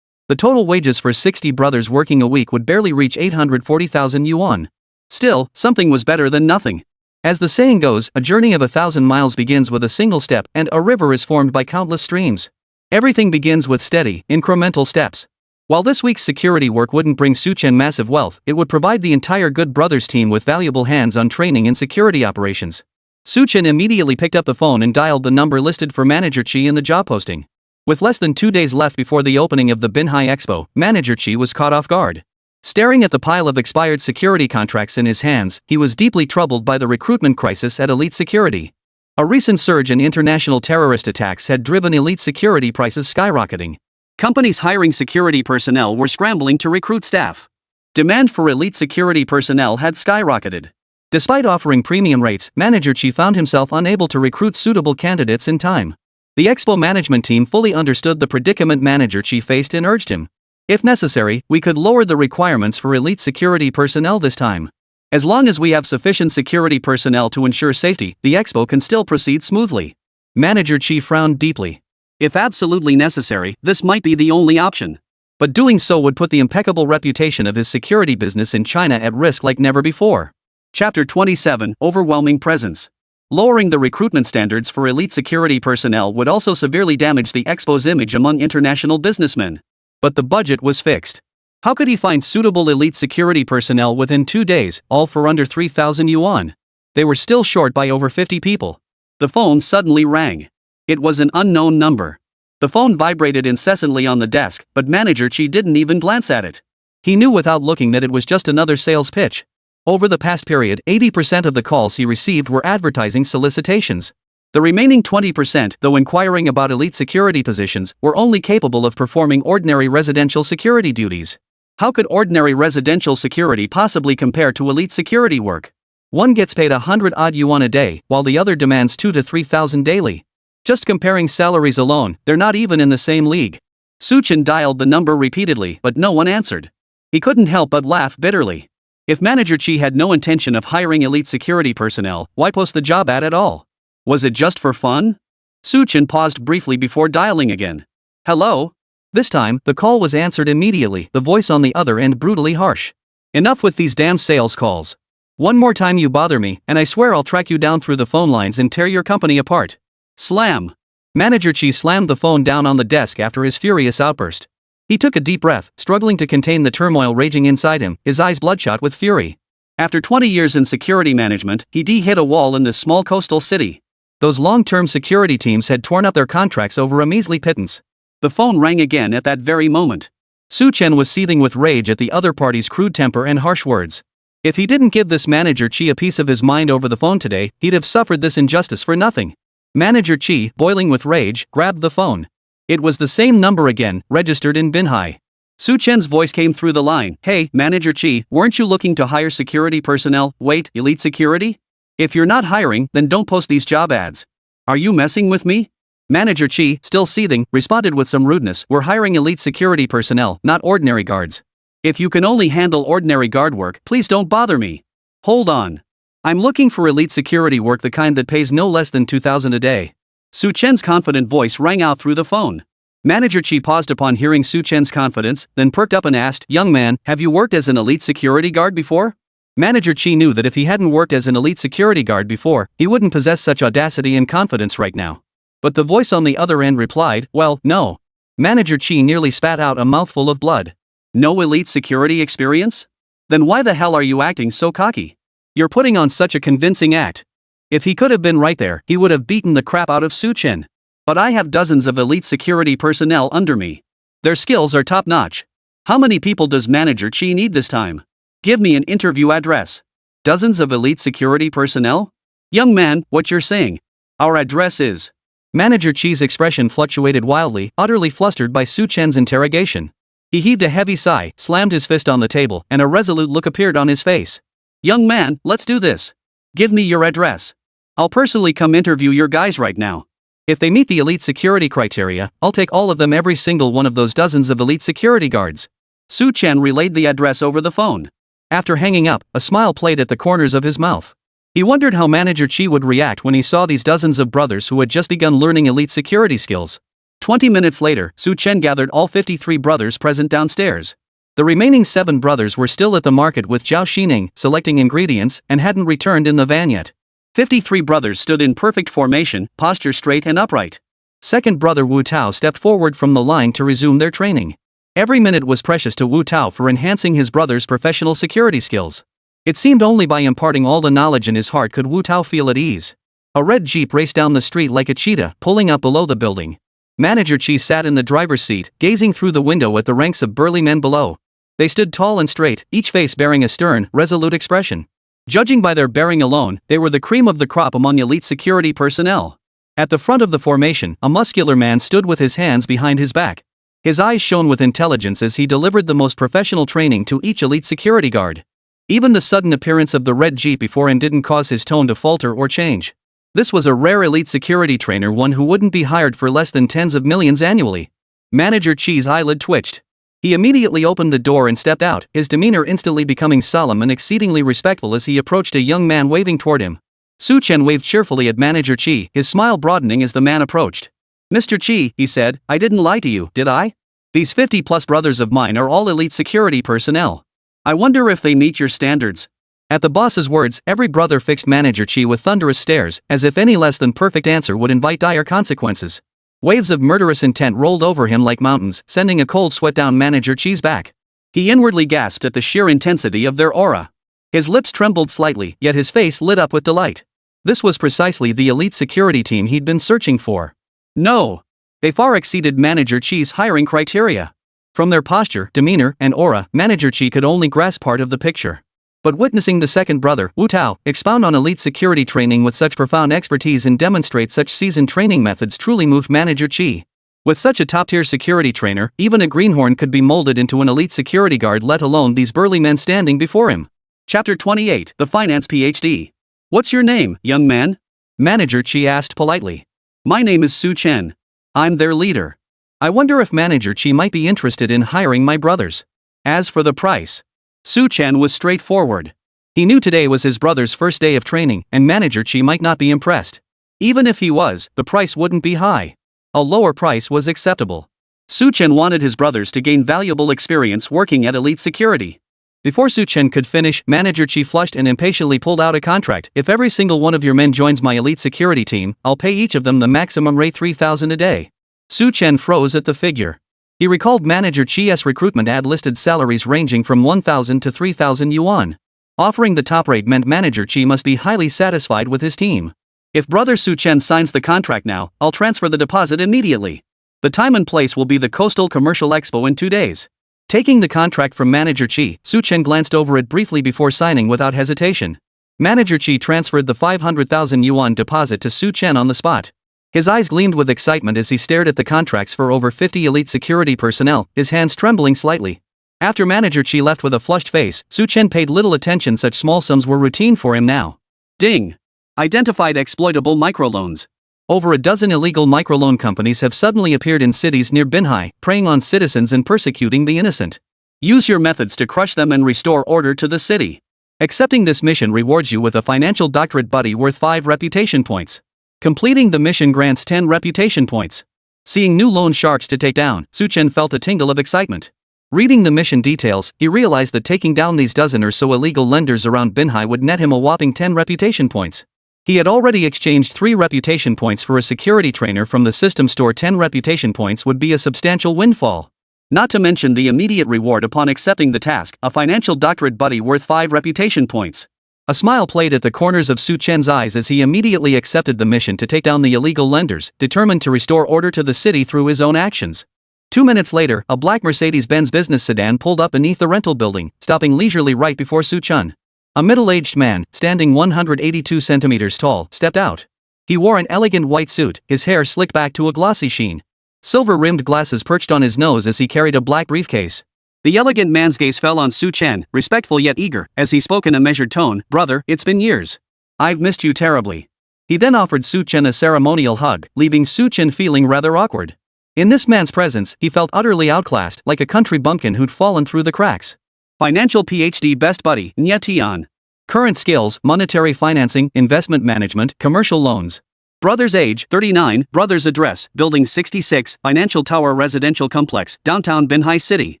The total wages for 60 brothers working a week would barely reach 840,000 yuan. Still, something was better than nothing. As the saying goes, a journey of 1,000 miles begins with a single step, and a river is formed by countless streams. Everything begins with steady, incremental steps. While this week's security work wouldn't bring Su Chen massive wealth, it would provide the entire Good Brothers team with valuable hands-on training in security operations. Su Chen immediately picked up the phone and dialed the number listed for Manager Chi in the job posting. With less than 2 days left before the opening of the Binhai Expo, Manager Chi was caught off guard. Staring at the pile of expired security contracts in his hands, he was deeply troubled by the recruitment crisis at Elite Security. A recent surge in international terrorist attacks had driven elite security prices skyrocketing. Companies hiring security personnel were scrambling to recruit staff. Demand for elite security personnel had skyrocketed. Despite offering premium rates, Manager Chi found himself unable to recruit suitable candidates in time. The Expo management team fully understood the predicament Manager Chi faced and urged him. If necessary, we could lower the requirements for elite security personnel this time. As long as we have sufficient security personnel to ensure safety, the Expo can still proceed smoothly. Manager Chi frowned deeply. If absolutely necessary, this might be the only option. But doing so would put the impeccable reputation of his security business in China at risk like never before. Chapter 27, Overwhelming Presence. Lowering the recruitment standards for elite security personnel would also severely damage the Expo's image among international businessmen. But the budget was fixed. How could he find suitable elite security personnel within 2 days, all for under 3,000 yuan? They were still short by over 50 people. The phone suddenly rang. It was an unknown number. The phone vibrated incessantly on the desk, but Manager Chi didn't even glance at it. He knew without looking that it was just another sales pitch. Over the past period, 80% of the calls he received were advertising solicitations. The remaining 20%, though inquiring about elite security positions, were only capable of performing ordinary residential security duties. How could ordinary residential security possibly compare to elite security work? One gets paid 100-odd yuan a day, while the other demands 2,000 to 3,000 daily. Just comparing salaries alone, they're not even in the same league. Su Chen dialed the number repeatedly, but no one answered. He couldn't help but laugh bitterly. If Manager Chi had no intention of hiring elite security personnel, why post the job ad at all? Was it just for fun? Su Chen paused briefly before dialing again. Hello? This time, the call was answered immediately, the voice on the other end brutally harsh. Enough with these damn sales calls. One more time you bother me, and I swear I'll track you down through the phone lines and tear your company apart. Slam! Manager Chi slammed the phone down on the desk after his furious outburst. He took a deep breath, struggling to contain the turmoil raging inside him, his eyes bloodshot with fury. After 20 years in security management, he hit a wall in this small coastal city. Those long-term security teams had torn up their contracts over a measly pittance. The phone rang again at that very moment. Su Chen was seething with rage at the other party's crude temper and harsh words. If he didn't give this Manager Chi a piece of his mind over the phone today, he'd have suffered this injustice for nothing. Manager Chi, boiling with rage, grabbed the phone. It was the same number again, registered in Binhai. Su Chen's voice came through the line. Hey, Manager Chi, weren't you looking to hire security personnel? Wait, elite security? If you're not hiring, then don't post these job ads. Are you messing with me? Manager Chi, still seething, responded with some rudeness. We're hiring elite security personnel, not ordinary guards. If you can only handle ordinary guard work, please don't bother me. Hold on. I'm looking for elite security work, the kind that pays no less than 2,000 a day. Su Chen's confident voice rang out through the phone. Manager Chi paused upon hearing Su Chen's confidence, then perked up and asked, "Young man, have you worked as an elite security guard before?" Manager Chi knew that if he hadn't worked as an elite security guard before, he wouldn't possess such audacity and confidence right now. But the voice on the other end replied, "Well, no." Manager Chi nearly spat out a mouthful of blood. "No elite security experience? Then why the hell are you acting so cocky? You're putting on such a convincing act." If he could have been right there, he would have beaten the crap out of Su Chen. "But I have dozens of elite security personnel under me. Their skills are top-notch. How many people does Manager Chi need this time? Give me an interview address." "Dozens of elite security personnel? Young man, what you're saying? Our address is..." Manager Chi's expression fluctuated wildly, utterly flustered by Su Chen's interrogation. He heaved a heavy sigh, slammed his fist on the table, and a resolute look appeared on his face. "Young man, let's do this. Give me your address. I'll personally come interview your guys right now. If they meet the elite security criteria, I'll take all of them, every single one of those dozens of elite security guards." Su Chen relayed the address over the phone. After hanging up, a smile played at the corners of his mouth. He wondered how Manager Chi would react when he saw these dozens of brothers who had just begun learning elite security skills. 20 minutes later, Su Chen gathered all 53 brothers present downstairs. The remaining 7 brothers were still at the market with Zhao Xining, selecting ingredients, and hadn't returned in the van yet. 53 brothers stood in perfect formation, posture straight and upright. Second brother Wu Tao stepped forward from the line to resume their training. Every minute was precious to Wu Tao for enhancing his brother's professional security skills. It seemed only by imparting all the knowledge in his heart could Wu Tao feel at ease. A red jeep raced down the street like a cheetah, pulling up below the building. Manager Chi sat in the driver's seat, gazing through the window at the ranks of burly men below. They stood tall and straight, each face bearing a stern, resolute expression. Judging by their bearing alone, they were the cream of the crop among elite security personnel. At the front of the formation, a muscular man stood with his hands behind his back. His eyes shone with intelligence as he delivered the most professional training to each elite security guard. Even the sudden appearance of the red jeep before him didn't cause his tone to falter or change. This was a rare elite security trainer, one who wouldn't be hired for less than tens of millions annually. Manager Chi's eyelid twitched. He immediately opened the door and stepped out, his demeanor instantly becoming solemn and exceedingly respectful as he approached a young man waving toward him. Su Chen waved cheerfully at Manager Chi, his smile broadening as the man approached. "Mr. Chi," he said, "I didn't lie to you, did I? These 50-plus brothers of mine are all elite security personnel. I wonder if they meet your standards." At the boss's words, every brother fixed Manager Chi with thunderous stares, as if any less than perfect answer would invite dire consequences. Waves of murderous intent rolled over him like mountains, sending a cold sweat down Manager Chi's back. He inwardly gasped at the sheer intensity of their aura. His lips trembled slightly, yet his face lit up with delight. This was precisely the elite security team he'd been searching for. No! They far exceeded Manager Chi's hiring criteria. From their posture, demeanor, and aura, Manager Chi could only grasp part of the picture. But witnessing the second brother, Wu Tao, expound on elite security training with such profound expertise and demonstrate such seasoned training methods truly moved Manager Chi. With such a top-tier security trainer, even a greenhorn could be molded into an elite security guard, let alone these burly men standing before him. Chapter 28, The Finance PhD. "What's your name, young man?" Manager Chi asked politely. "My name is Su Chen. I'm their leader. I wonder if Manager Chi might be interested in hiring my brothers. As for the price..." Su Chen was straightforward. He knew today was his brother's first day of training, and Manager Chi might not be impressed. Even if he was, the price wouldn't be high. A lower price was acceptable. Su Chen wanted his brothers to gain valuable experience working at elite security. Before Su Chen could finish, Manager Chi flushed and impatiently pulled out a contract. "If every single one of your men joins my elite security team, I'll pay each of them the maximum rate 3,000 a day. Su Chen froze at the figure. He recalled Manager Chi's recruitment ad listed salaries ranging from 1,000 to 3,000 yuan. Offering the top rate meant Manager Chi must be highly satisfied with his team. "If brother Su Chen signs the contract now, I'll transfer the deposit immediately. The time and place will be the Coastal Commercial Expo in 2 days. Taking the contract from Manager Chi, Su Chen glanced over it briefly before signing without hesitation. Manager Chi transferred the 500,000 yuan deposit to Su Chen on the spot. His eyes gleamed with excitement as he stared at the contracts for over 50 elite security personnel, his hands trembling slightly. After Manager Chi left with a flushed face, Su Chen paid little attention. Such small sums were routine for him now. Ding! Identified exploitable microloans. Over a dozen illegal microloan companies have suddenly appeared in cities near Binhai, preying on citizens and persecuting the innocent. Use your methods to crush them and restore order to the city. Accepting this mission rewards you with a financial doctorate buddy worth 5 reputation points. Completing the mission grants 10 reputation points. Seeing new loan sharks to take down, Chen felt a tingle of excitement. Reading the mission details, he realized that taking down these dozen or so illegal lenders around Binhai would net him a whopping 10 reputation points. He had already exchanged 3 reputation points for a security trainer from the system store. 10 reputation points would be a substantial windfall. Not to mention the immediate reward upon accepting the task, a financial doctorate buddy worth 5 reputation points. A smile played at the corners of Chen's eyes as he immediately accepted the mission to take down the illegal lenders, determined to restore order to the city through his own actions. 2 minutes later, a black Mercedes-Benz business sedan pulled up beneath the rental building, stopping leisurely right before Chen. A middle-aged man, standing 182 centimeters tall, stepped out. He wore an elegant white suit, his hair slicked back to a glossy sheen. Silver-rimmed glasses perched on his nose as he carried a black briefcase. The elegant man's gaze fell on Chen, respectful yet eager, as he spoke in a measured tone. "Brother, it's been years. I've missed you terribly." He then offered Chen a ceremonial hug, leaving Chen feeling rather awkward. In this man's presence, he felt utterly outclassed, like a country bumpkin who'd fallen through the cracks. Financial PhD best buddy, Tian. Current skills: monetary financing, investment management, commercial loans. Brother's age: 39, brother's address: Building 66, Financial Tower Residential Complex, downtown Binhai City.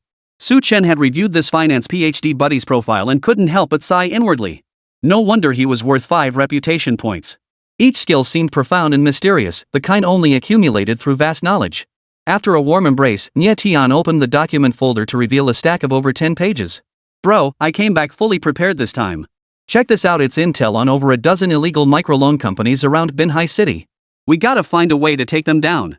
Chen had reviewed this finance PhD buddy's profile and couldn't help but sigh inwardly. No wonder he was worth 5 reputation points. Each skill seemed profound and mysterious, the kind only accumulated through vast knowledge. After a warm embrace, Tian opened the document folder to reveal a stack of over 10 pages. "Bro, I came back fully prepared this time. Check this out, it's intel on over a dozen illegal microloan companies around Binhai City. We gotta find a way to take them down."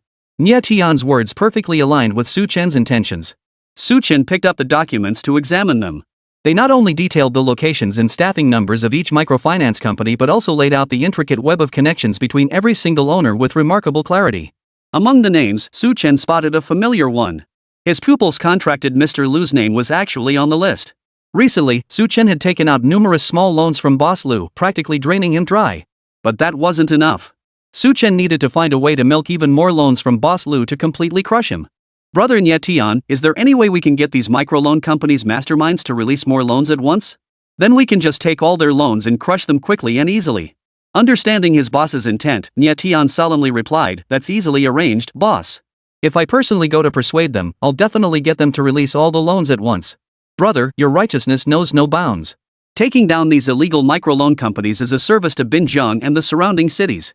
Tian's words perfectly aligned with Chen's intentions. Chen picked up the documents to examine them. They not only detailed the locations and staffing numbers of each microfinance company but also laid out the intricate web of connections between every single owner with remarkable clarity. Among the names, Chen spotted a familiar one. His pupil's contracted Mr. Lu's name was actually on the list. Recently, Chen had taken out numerous small loans from Boss Lu, practically draining him dry. But that wasn't enough. Chen needed to find a way to milk even more loans from Boss Lu to completely crush him. "Brother Tian, is there any way we can get these microloan companies' masterminds to release more loans at once? Then we can just take all their loans and crush them quickly and easily." Understanding his boss's intent, Tian solemnly replied, "That's easily arranged, boss. If I personally go to persuade them, I'll definitely get them to release all the loans at once. Brother, your righteousness knows no bounds. Taking down these illegal microloan companies is a service to Binjiang and the surrounding cities."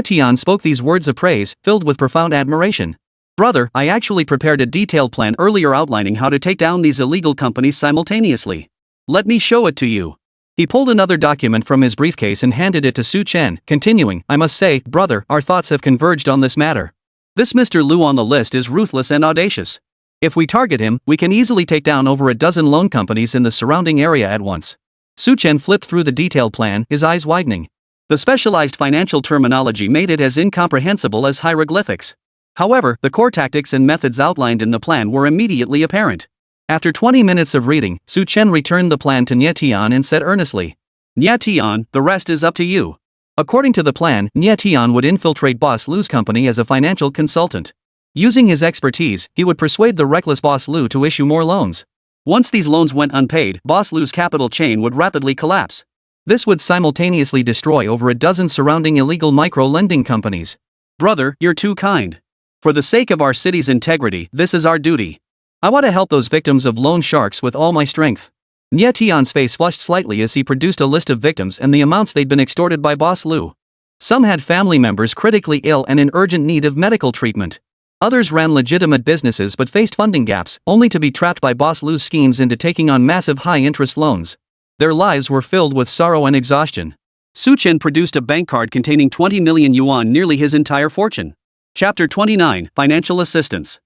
Tian spoke these words of praise, filled with profound admiration. "Brother, I actually prepared a detailed plan earlier outlining how to take down these illegal companies simultaneously. Let me show it to you." He pulled another document from his briefcase and handed it to Chen, continuing, "I must say, brother, our thoughts have converged on this matter. This Mr. Lu on the list is ruthless and audacious. If we target him, we can easily take down over a dozen loan companies in the surrounding area at once." Chen flipped through the detailed plan, his eyes widening. The specialized financial terminology made it as incomprehensible as hieroglyphics. However, the core tactics and methods outlined in the plan were immediately apparent. After 20 minutes of reading, Chen returned the plan to Tian and said earnestly, "Tian, the rest is up to you." According to the plan, Tian would infiltrate Boss Lu's company as a financial consultant. Using his expertise, he would persuade the reckless Boss Lu to issue more loans. Once these loans went unpaid, Boss Lu's capital chain would rapidly collapse. This would simultaneously destroy over a dozen surrounding illegal micro-lending companies. "Brother, you're too kind. For the sake of our city's integrity, this is our duty. I want to help those victims of loan sharks with all my strength." Tian's face flushed slightly as he produced a list of victims and the amounts they'd been extorted by Boss Lu. Some had family members critically ill and in urgent need of medical treatment. Others ran legitimate businesses but faced funding gaps, only to be trapped by Boss Lu's schemes into taking on massive high-interest loans. Their lives were filled with sorrow and exhaustion. Chen produced a bank card containing 20 million yuan, nearly his entire fortune. Chapter 29, Financial Assistance.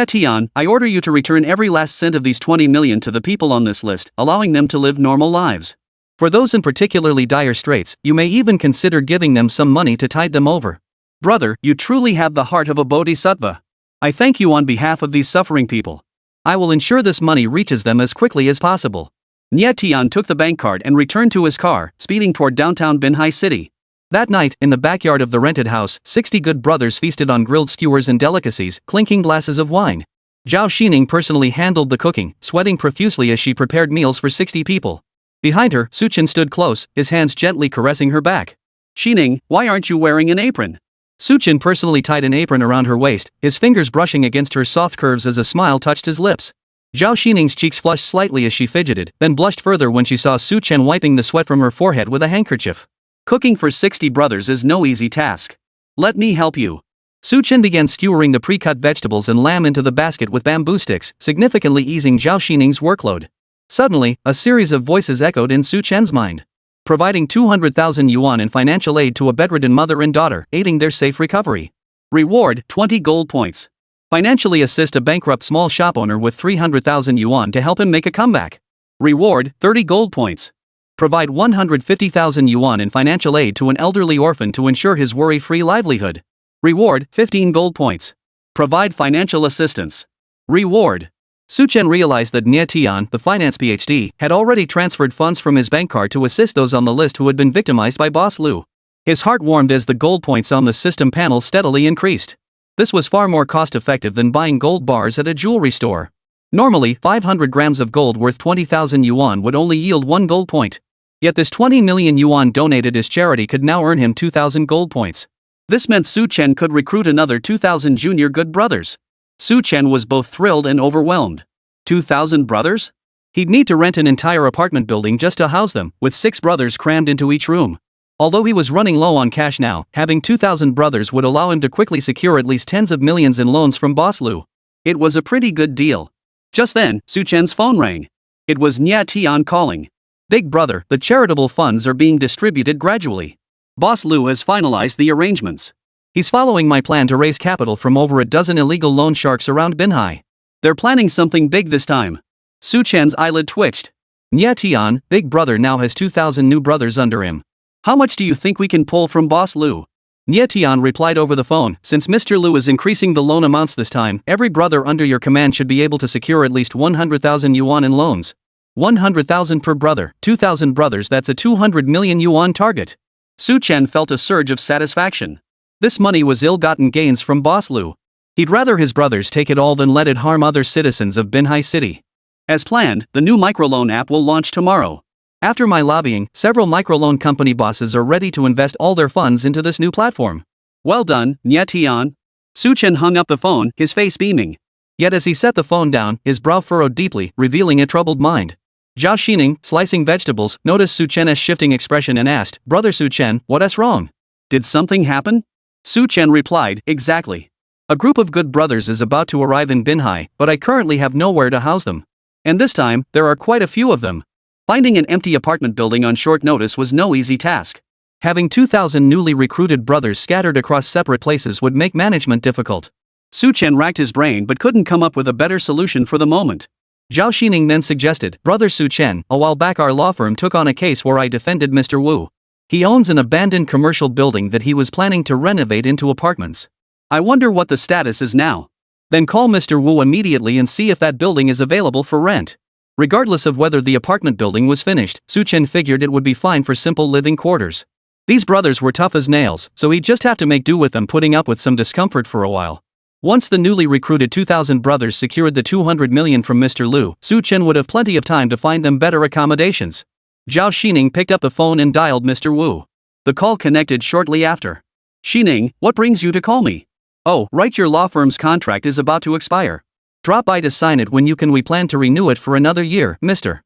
"Tian, I order you to return every last cent of these 20 million to the people on this list, allowing them to live normal lives. For those in particularly dire straits, you may even consider giving them some money to tide them over. Brother, you truly have the heart of a bodhisattva. I thank you on behalf of these suffering people. I will ensure this money reaches them as quickly as possible." Tian took the bank card and returned to his car, speeding toward downtown Binhai City. That night, in the backyard of the rented house, 60 good brothers feasted on grilled skewers and delicacies, clinking glasses of wine. Zhao Xining personally handled the cooking, sweating profusely as she prepared meals for 60 people. Behind her, Su Chen stood close, his hands gently caressing her back. "Xining, why aren't you wearing an apron?" Su Chen personally tied an apron around her waist, his fingers brushing against her soft curves as a smile touched his lips. Zhao Xining's cheeks flushed slightly as she fidgeted, then blushed further when she saw Su Chen wiping the sweat from her forehead with a handkerchief. Cooking for 60 brothers is no easy task. "Let me help you." Su Chen began skewering the pre-cut vegetables and lamb into the basket with bamboo sticks, significantly easing Zhao Xining's workload. Suddenly, a series of voices echoed in Su Chen's mind. Providing 200,000 yuan in financial aid to a bedridden mother and daughter, aiding their safe recovery. Reward, 20 gold points. Financially assist a bankrupt small shop owner with 300,000 yuan to help him make a comeback. Reward, 30 gold points. Provide 150,000 yuan in financial aid to an elderly orphan to ensure his worry-free livelihood. Reward, 15 gold points. Provide financial assistance. Reward. Su Chen realized that Nie Tian, the finance PhD, had already transferred funds from his bank card to assist those on the list who had been victimized by Boss Lu. His heart warmed as the gold points on the system panel steadily increased. This was far more cost-effective than buying gold bars at a jewelry store. Normally, 500 grams of gold worth 20,000 yuan would only yield 1 gold point. Yet this 20 million yuan donated as charity could now earn him 2,000 gold points. This meant Su Chen could recruit another 2,000 junior good brothers. Su Chen was both thrilled and overwhelmed. 2,000 brothers? He'd need to rent an entire apartment building just to house them, with 6 brothers crammed into each room. Although he was running low on cash now, having 2,000 brothers would allow him to quickly secure at least tens of millions in loans from Boss Lu. It was a pretty good deal. Just then, Su Chen's phone rang. It was Nie Tian calling. "Big brother, the charitable funds are being distributed gradually. Boss Lu has finalized the arrangements. He's following my plan to raise capital from over a dozen illegal loan sharks around Binhai. They're planning something big this time." Su Chen's eyelid twitched. Nie Tian, Big brother now has 2,000 new brothers under him. "How much do you think we can pull from Boss Lu?" Nie Tian replied over the phone, "Since Mr. Lu is increasing the loan amounts this time, every brother under your command should be able to secure at least 100,000 yuan in loans. 100,000 per brother, 2,000 brothers, that's a 200 million yuan target." Su Chen felt a surge of satisfaction. This money was ill-gotten gains from Boss Lu. He'd rather his brothers take it all than let it harm other citizens of Binhai City. As planned, the new microloan app will launch tomorrow. After my lobbying, several microloan company bosses are ready to invest all their funds into this new platform. "Well done, Nie Tian." Su Chen hung up the phone, his face beaming. Yet as he set the phone down, his brow furrowed deeply, revealing a troubled mind. Zhao Xining, slicing vegetables, noticed Su Chen's shifting expression and asked, "Brother Su Chen, what's wrong? Did something happen?" Su Chen replied, "Exactly. A group of good brothers is about to arrive in Binhai, but I currently have nowhere to house them. And this time, there are quite a few of them. Finding an empty apartment building on short notice was no easy task. Having 2,000 newly recruited brothers scattered across separate places would make management difficult." Su Chen racked his brain but couldn't come up with a better solution for the moment. Zhao Xining then suggested, "Brother Su Chen, a while back our law firm took on a case where I defended Mr. Wu. He owns an abandoned commercial building that he was planning to renovate into apartments. I wonder what the status is now. Then call Mr. Wu immediately and see if that building is available for rent." Regardless of whether the apartment building was finished, Su Chen figured it would be fine for simple living quarters. These brothers were tough as nails, so he'd just have to make do with them, putting up with some discomfort for a while. Once the newly recruited 2,000 brothers secured the 200 million from Mr. Lu, Su Chen would have plenty of time to find them better accommodations. Zhao Xining picked up the phone and dialed Mr. Wu. The call connected shortly after. "Xining, what brings you to call me?" "Oh, right, your law firm's contract is about to expire. Drop by to sign it when you can. We plan to renew it for another year, Mr.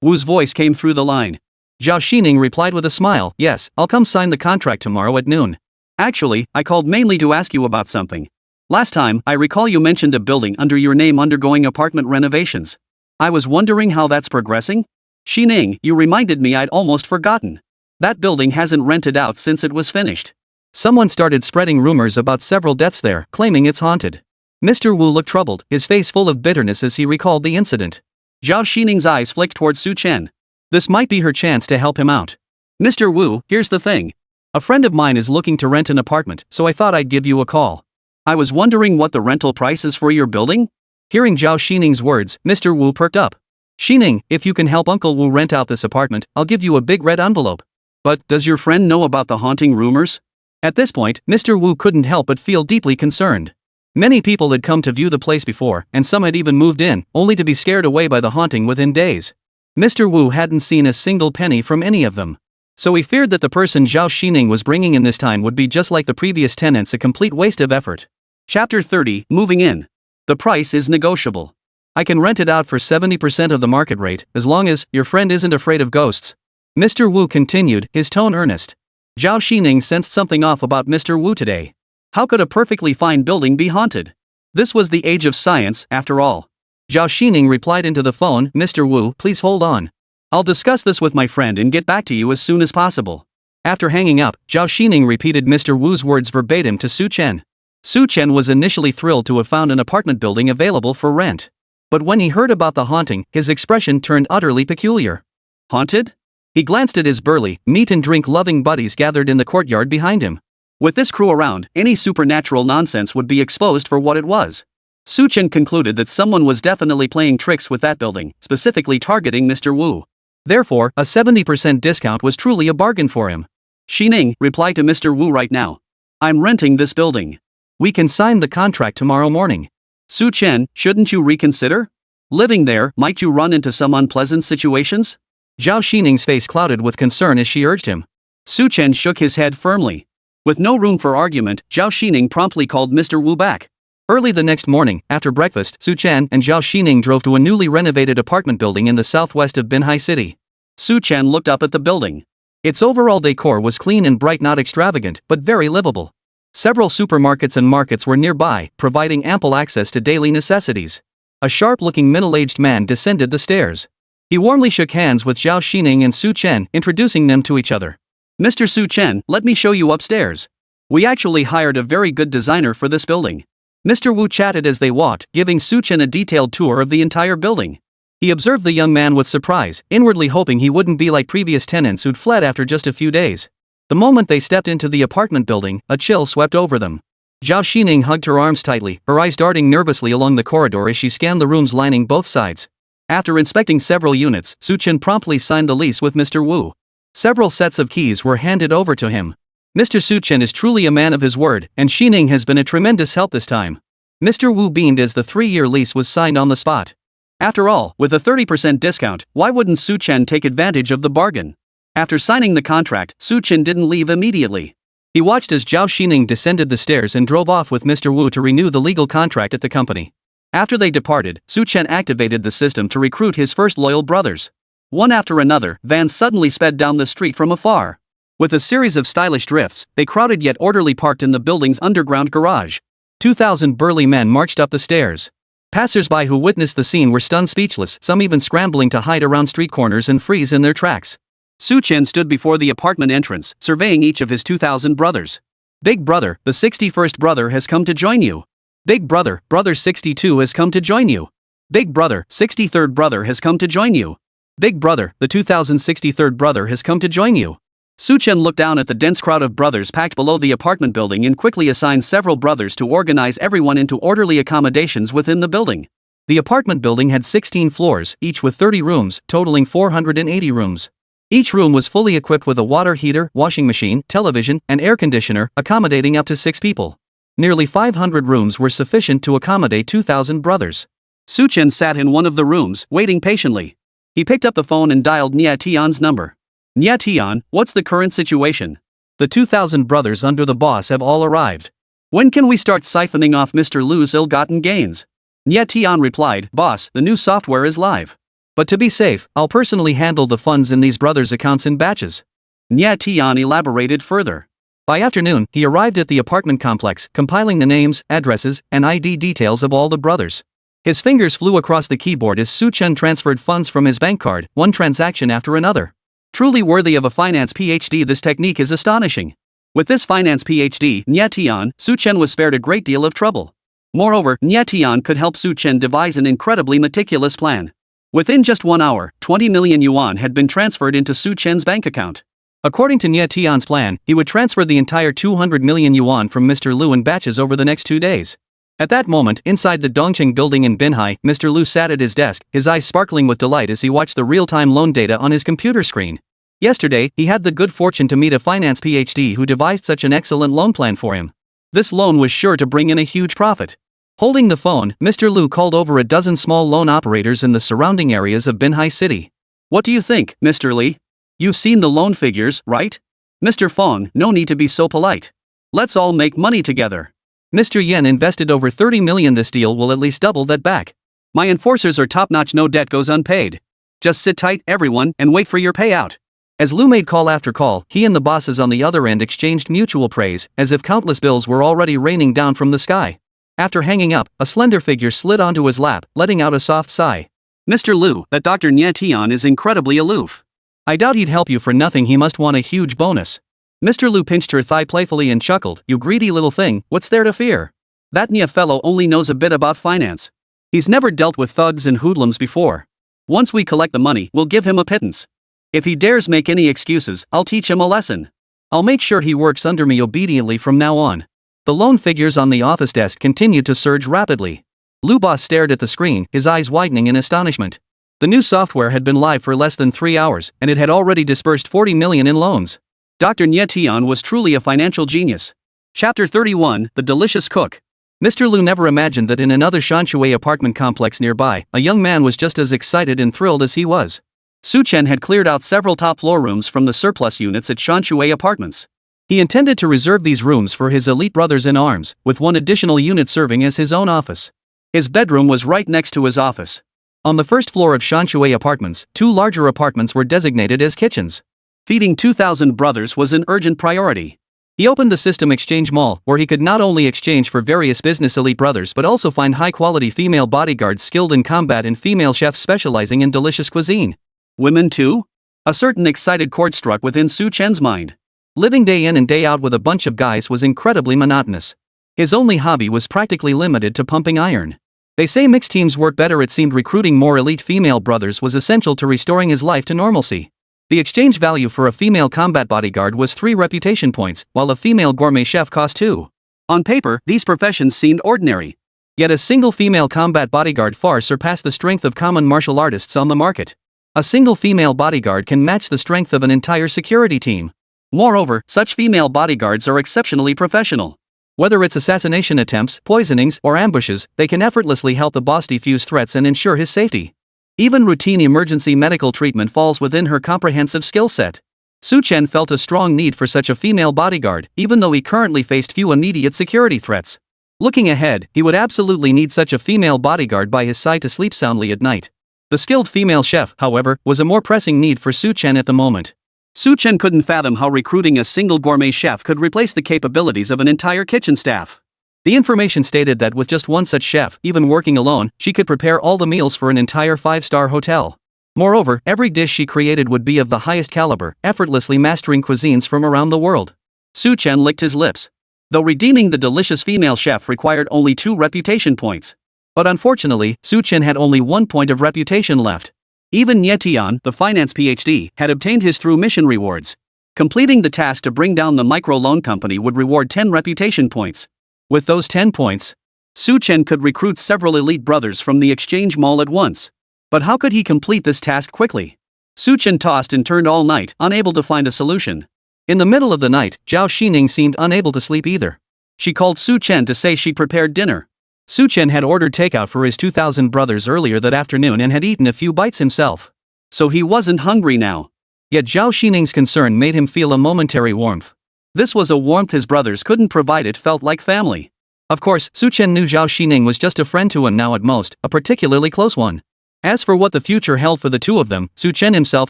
Wu's voice came through the line. Zhao Xining replied with a smile, "Yes, I'll come sign the contract tomorrow at noon. Actually, I called mainly to ask you about something. Last time, I recall you mentioned a building under your name undergoing apartment renovations. I was wondering how that's progressing?" "Xining, you reminded me, I'd almost forgotten. That building hasn't rented out since it was finished. Someone started spreading rumors about several deaths there, claiming it's haunted." Mr. Wu looked troubled, his face full of bitterness as he recalled the incident. Zhao Xining's eyes flicked towards Su Chen. This might be her chance to help him out. "Mr. Wu, here's the thing. A friend of mine is looking to rent an apartment, so I thought I'd give you a call. I was wondering what the rental price is for your building?" Hearing Zhao Xining's words, Mr. Wu perked up. "Xining, if you can help Uncle Wu rent out this apartment, I'll give you a big red envelope." But does your friend know about the haunting rumors? At this point, Mr. Wu couldn't help but feel deeply concerned. Many people had come to view the place before, and some had even moved in, only to be scared away by the haunting within days. Mr. Wu hadn't seen a single penny from any of them. So he feared that the person Zhao Xining was bringing in this time would be just like the previous tenants, a complete waste of effort. Chapter 30, Moving In. The price is negotiable. I can rent it out for 70% of the market rate, as long as your friend isn't afraid of ghosts. Mr. Wu continued, his tone earnest. Zhao Xining sensed something off about Mr. Wu today. How could a perfectly fine building be haunted? This was the age of science, after all. Zhao Xining replied into the phone, Mr. Wu, please hold on. I'll discuss this with my friend and get back to you as soon as possible. After hanging up, Zhao Xining repeated Mr. Wu's words verbatim to Su Chen. Su Chen was initially thrilled to have found an apartment building available for rent. But when he heard about the haunting, his expression turned utterly peculiar. Haunted? He glanced at his burly, meat and drink-loving buddies gathered in the courtyard behind him. With this crew around, any supernatural nonsense would be exposed for what it was. Su Chen concluded that someone was definitely playing tricks with that building, specifically targeting Mr. Wu. Therefore, a 70% discount was truly a bargain for him. Xining, reply to Mr. Wu right now. I'm renting this building. We can sign the contract tomorrow morning. Su Chen, shouldn't you reconsider? Living there, might you run into some unpleasant situations? Zhao Xining's face clouded with concern as she urged him. Su Chen shook his head firmly. With no room for argument, Zhao Xining promptly called Mr. Wu back. Early the next morning, after breakfast, Su Chen and Zhao Xining drove to a newly renovated apartment building in the southwest of Binhai City. Su Chen looked up at the building. Its overall decor was clean and bright, not extravagant, but very livable. Several supermarkets and markets were nearby, providing ample access to daily necessities. A sharp-looking middle-aged man descended the stairs. He warmly shook hands with Zhao Xining and Su Chen, introducing them to each other. Mr. Su Chen, let me show you upstairs. We actually hired a very good designer for this building. Mr. Wu chatted as they walked, giving Su Chen a detailed tour of the entire building. He observed the young man with surprise, inwardly hoping he wouldn't be like previous tenants who'd fled after just a few days. The moment they stepped into the apartment building, a chill swept over them. Zhao Xining hugged her arms tightly, her eyes darting nervously along the corridor as she scanned the rooms lining both sides. After inspecting several units, Su Chen promptly signed the lease with Mr. Wu. Several sets of keys were handed over to him. Mr. Su Chen is truly a man of his word, and Xining has been a tremendous help this time. Mr. Wu beamed as the 3-year lease was signed on the spot. After all, with a 30% discount, why wouldn't Su Chen take advantage of the bargain? After signing the contract, Su Chen didn't leave immediately. He watched as Zhao Xining descended the stairs and drove off with Mr. Wu to renew the legal contract at the company. After they departed, Su Chen activated the system to recruit his first loyal brothers. One after another, vans suddenly sped down the street from afar. With a series of stylish drifts, they crowded yet orderly parked in the building's underground garage. 2,000 burly men marched up the stairs. Passers-by who witnessed the scene were stunned speechless, some even scrambling to hide around street corners and freeze in their tracks. Su Chen stood before the apartment entrance, surveying each of his 2,000 brothers. Big brother, the 61st brother has come to join you. Big brother, brother 62 has come to join you. Big brother, 63rd brother has come to join you. Big brother, the 2063rd brother has come to join you. Su Chen looked down at the dense crowd of brothers packed below the apartment building and quickly assigned several brothers to organize everyone into orderly accommodations within the building. The apartment building had 16 floors, each with 30 rooms, totaling 480 rooms. Each room was fully equipped with a water heater, washing machine, television, and air conditioner, accommodating up to 6 people. Nearly 500 rooms were sufficient to accommodate 2,000 brothers. Su Chen sat in one of the rooms, waiting patiently. He picked up the phone and dialed Nia Tian's number. Nia Tian, what's the current situation? The 2,000 brothers under the boss have all arrived. When can we start siphoning off Mr. Lu's ill-gotten gains? Nia Tian replied, boss, the new software is live. But to be safe, I'll personally handle the funds in these brothers' accounts in batches. Nia Tian elaborated further. By afternoon, he arrived at the apartment complex, compiling the names, addresses, and ID details of all the brothers. His fingers flew across the keyboard as Su Chen transferred funds from his bank card, one transaction after another. Truly worthy of a finance PhD, this technique is astonishing. With this finance PhD, Nia Tian, Su Chen was spared a great deal of trouble. Moreover, Nia Tian could help Su Chen devise an incredibly meticulous plan. Within just 1 hour, 20 million yuan had been transferred into Su Chen's bank account. According to Nia Tian's plan, he would transfer the entire 200 million yuan from Mr. Lu in batches over the next 2 days. At that moment, inside the Dongqing building in Binhai, Mr. Lu sat at his desk, his eyes sparkling with delight as he watched the real-time loan data on his computer screen. Yesterday, he had the good fortune to meet a finance PhD who devised such an excellent loan plan for him. This loan was sure to bring in a huge profit. Holding the phone, Mr. Lu called over a dozen small loan operators in the surrounding areas of Binhai City. What do you think, Mr. Li? You've seen the loan figures, right? Mr. Fong, no need to be so polite. Let's all make money together. Mr. Yen invested over 30 million. This deal will at least double that back. My enforcers are top-notch, no debt goes unpaid. Just sit tight, everyone, and wait for your payout. As Lu made call after call, he and the bosses on the other end exchanged mutual praise, as if countless bills were already raining down from the sky. After hanging up, a slender figure slid onto his lap, letting out a soft sigh. Mr. Lu, that Dr. Nye Tian is incredibly aloof. I doubt he'd help you for nothing. He must want a huge bonus. Mr. Lu pinched her thigh playfully and chuckled. You greedy little thing, what's there to fear? That Nye fellow only knows a bit about finance. He's never dealt with thugs and hoodlums before. Once we collect the money, we'll give him a pittance. If he dares make any excuses, I'll teach him a lesson. I'll make sure he works under me obediently from now on. The loan figures on the office desk continued to surge rapidly. Lu Boss stared at the screen, his eyes widening in astonishment. The new software had been live for less than 3 hours, and it had already disbursed 40 million in loans. Dr. Nye Tian was truly a financial genius. Chapter 31, The Delicious Cook. Mr. Lu never imagined that in another Shanshui apartment complex nearby, a young man was just as excited and thrilled as he was. Su Chen had cleared out several top-floor rooms from the surplus units at Shanshui Apartments. He intended to reserve these rooms for his elite brothers in arms, with one additional unit serving as his own office. His bedroom was right next to his office. On the first floor of Shanshui Apartments, 2 larger apartments were designated as kitchens. Feeding 2,000 brothers was an urgent priority. He opened the System Exchange Mall, where he could not only exchange for various business elite brothers but also find high-quality female bodyguards skilled in combat and female chefs specializing in delicious cuisine. Women too? A certain excited chord struck within Su Chen's mind. Living day in and day out with a bunch of guys was incredibly monotonous. His only hobby was practically limited to pumping iron. They say mixed teams work better. It seemed recruiting more elite female brothers was essential to restoring his life to normalcy. The exchange value for a female combat bodyguard was 3 reputation points, while a female gourmet chef cost 2. On paper, these professions seemed ordinary. Yet a single female combat bodyguard far surpassed the strength of common martial artists on the market. A single female bodyguard can match the strength of an entire security team. Moreover, such female bodyguards are exceptionally professional. Whether it's assassination attempts, poisonings, or ambushes, they can effortlessly help the boss defuse threats and ensure his safety. Even routine emergency medical treatment falls within her comprehensive skill set. Su Chen felt a strong need for such a female bodyguard, even though he currently faced few immediate security threats. Looking ahead, he would absolutely need such a female bodyguard by his side to sleep soundly at night. The skilled female chef, however, was a more pressing need for Su Chen at the moment. Su Chen couldn't fathom how recruiting a single gourmet chef could replace the capabilities of an entire kitchen staff. The information stated that with just one such chef, even working alone, she could prepare all the meals for an entire 5-star hotel. Moreover, every dish she created would be of the highest caliber, effortlessly mastering cuisines from around the world. Su Chen licked his lips. Though redeeming the delicious female chef required only 2 reputation points. But unfortunately, Su Chen had only 1 point of reputation left. Even Nye Tian, the finance PhD, had obtained his through mission rewards. Completing the task to bring down the microloan company would reward 10 reputation points. With those 10 points, Su Chen could recruit several elite brothers from the exchange mall at once. But how could he complete this task quickly? Su Chen tossed and turned all night, unable to find a solution. In the middle of the night, Zhao Xining seemed unable to sleep either. She called Su Chen to say she prepared dinner. Su Chen had ordered takeout for his 2,000 brothers earlier that afternoon and had eaten a few bites himself. So he wasn't hungry now. Yet Zhao Xining's concern made him feel a momentary warmth. This was a warmth his brothers couldn't provide. It felt like family. Of course, Su Chen knew Zhao Xining was just a friend to him now at most, a particularly close one. As for what the future held for the two of them, Su Chen himself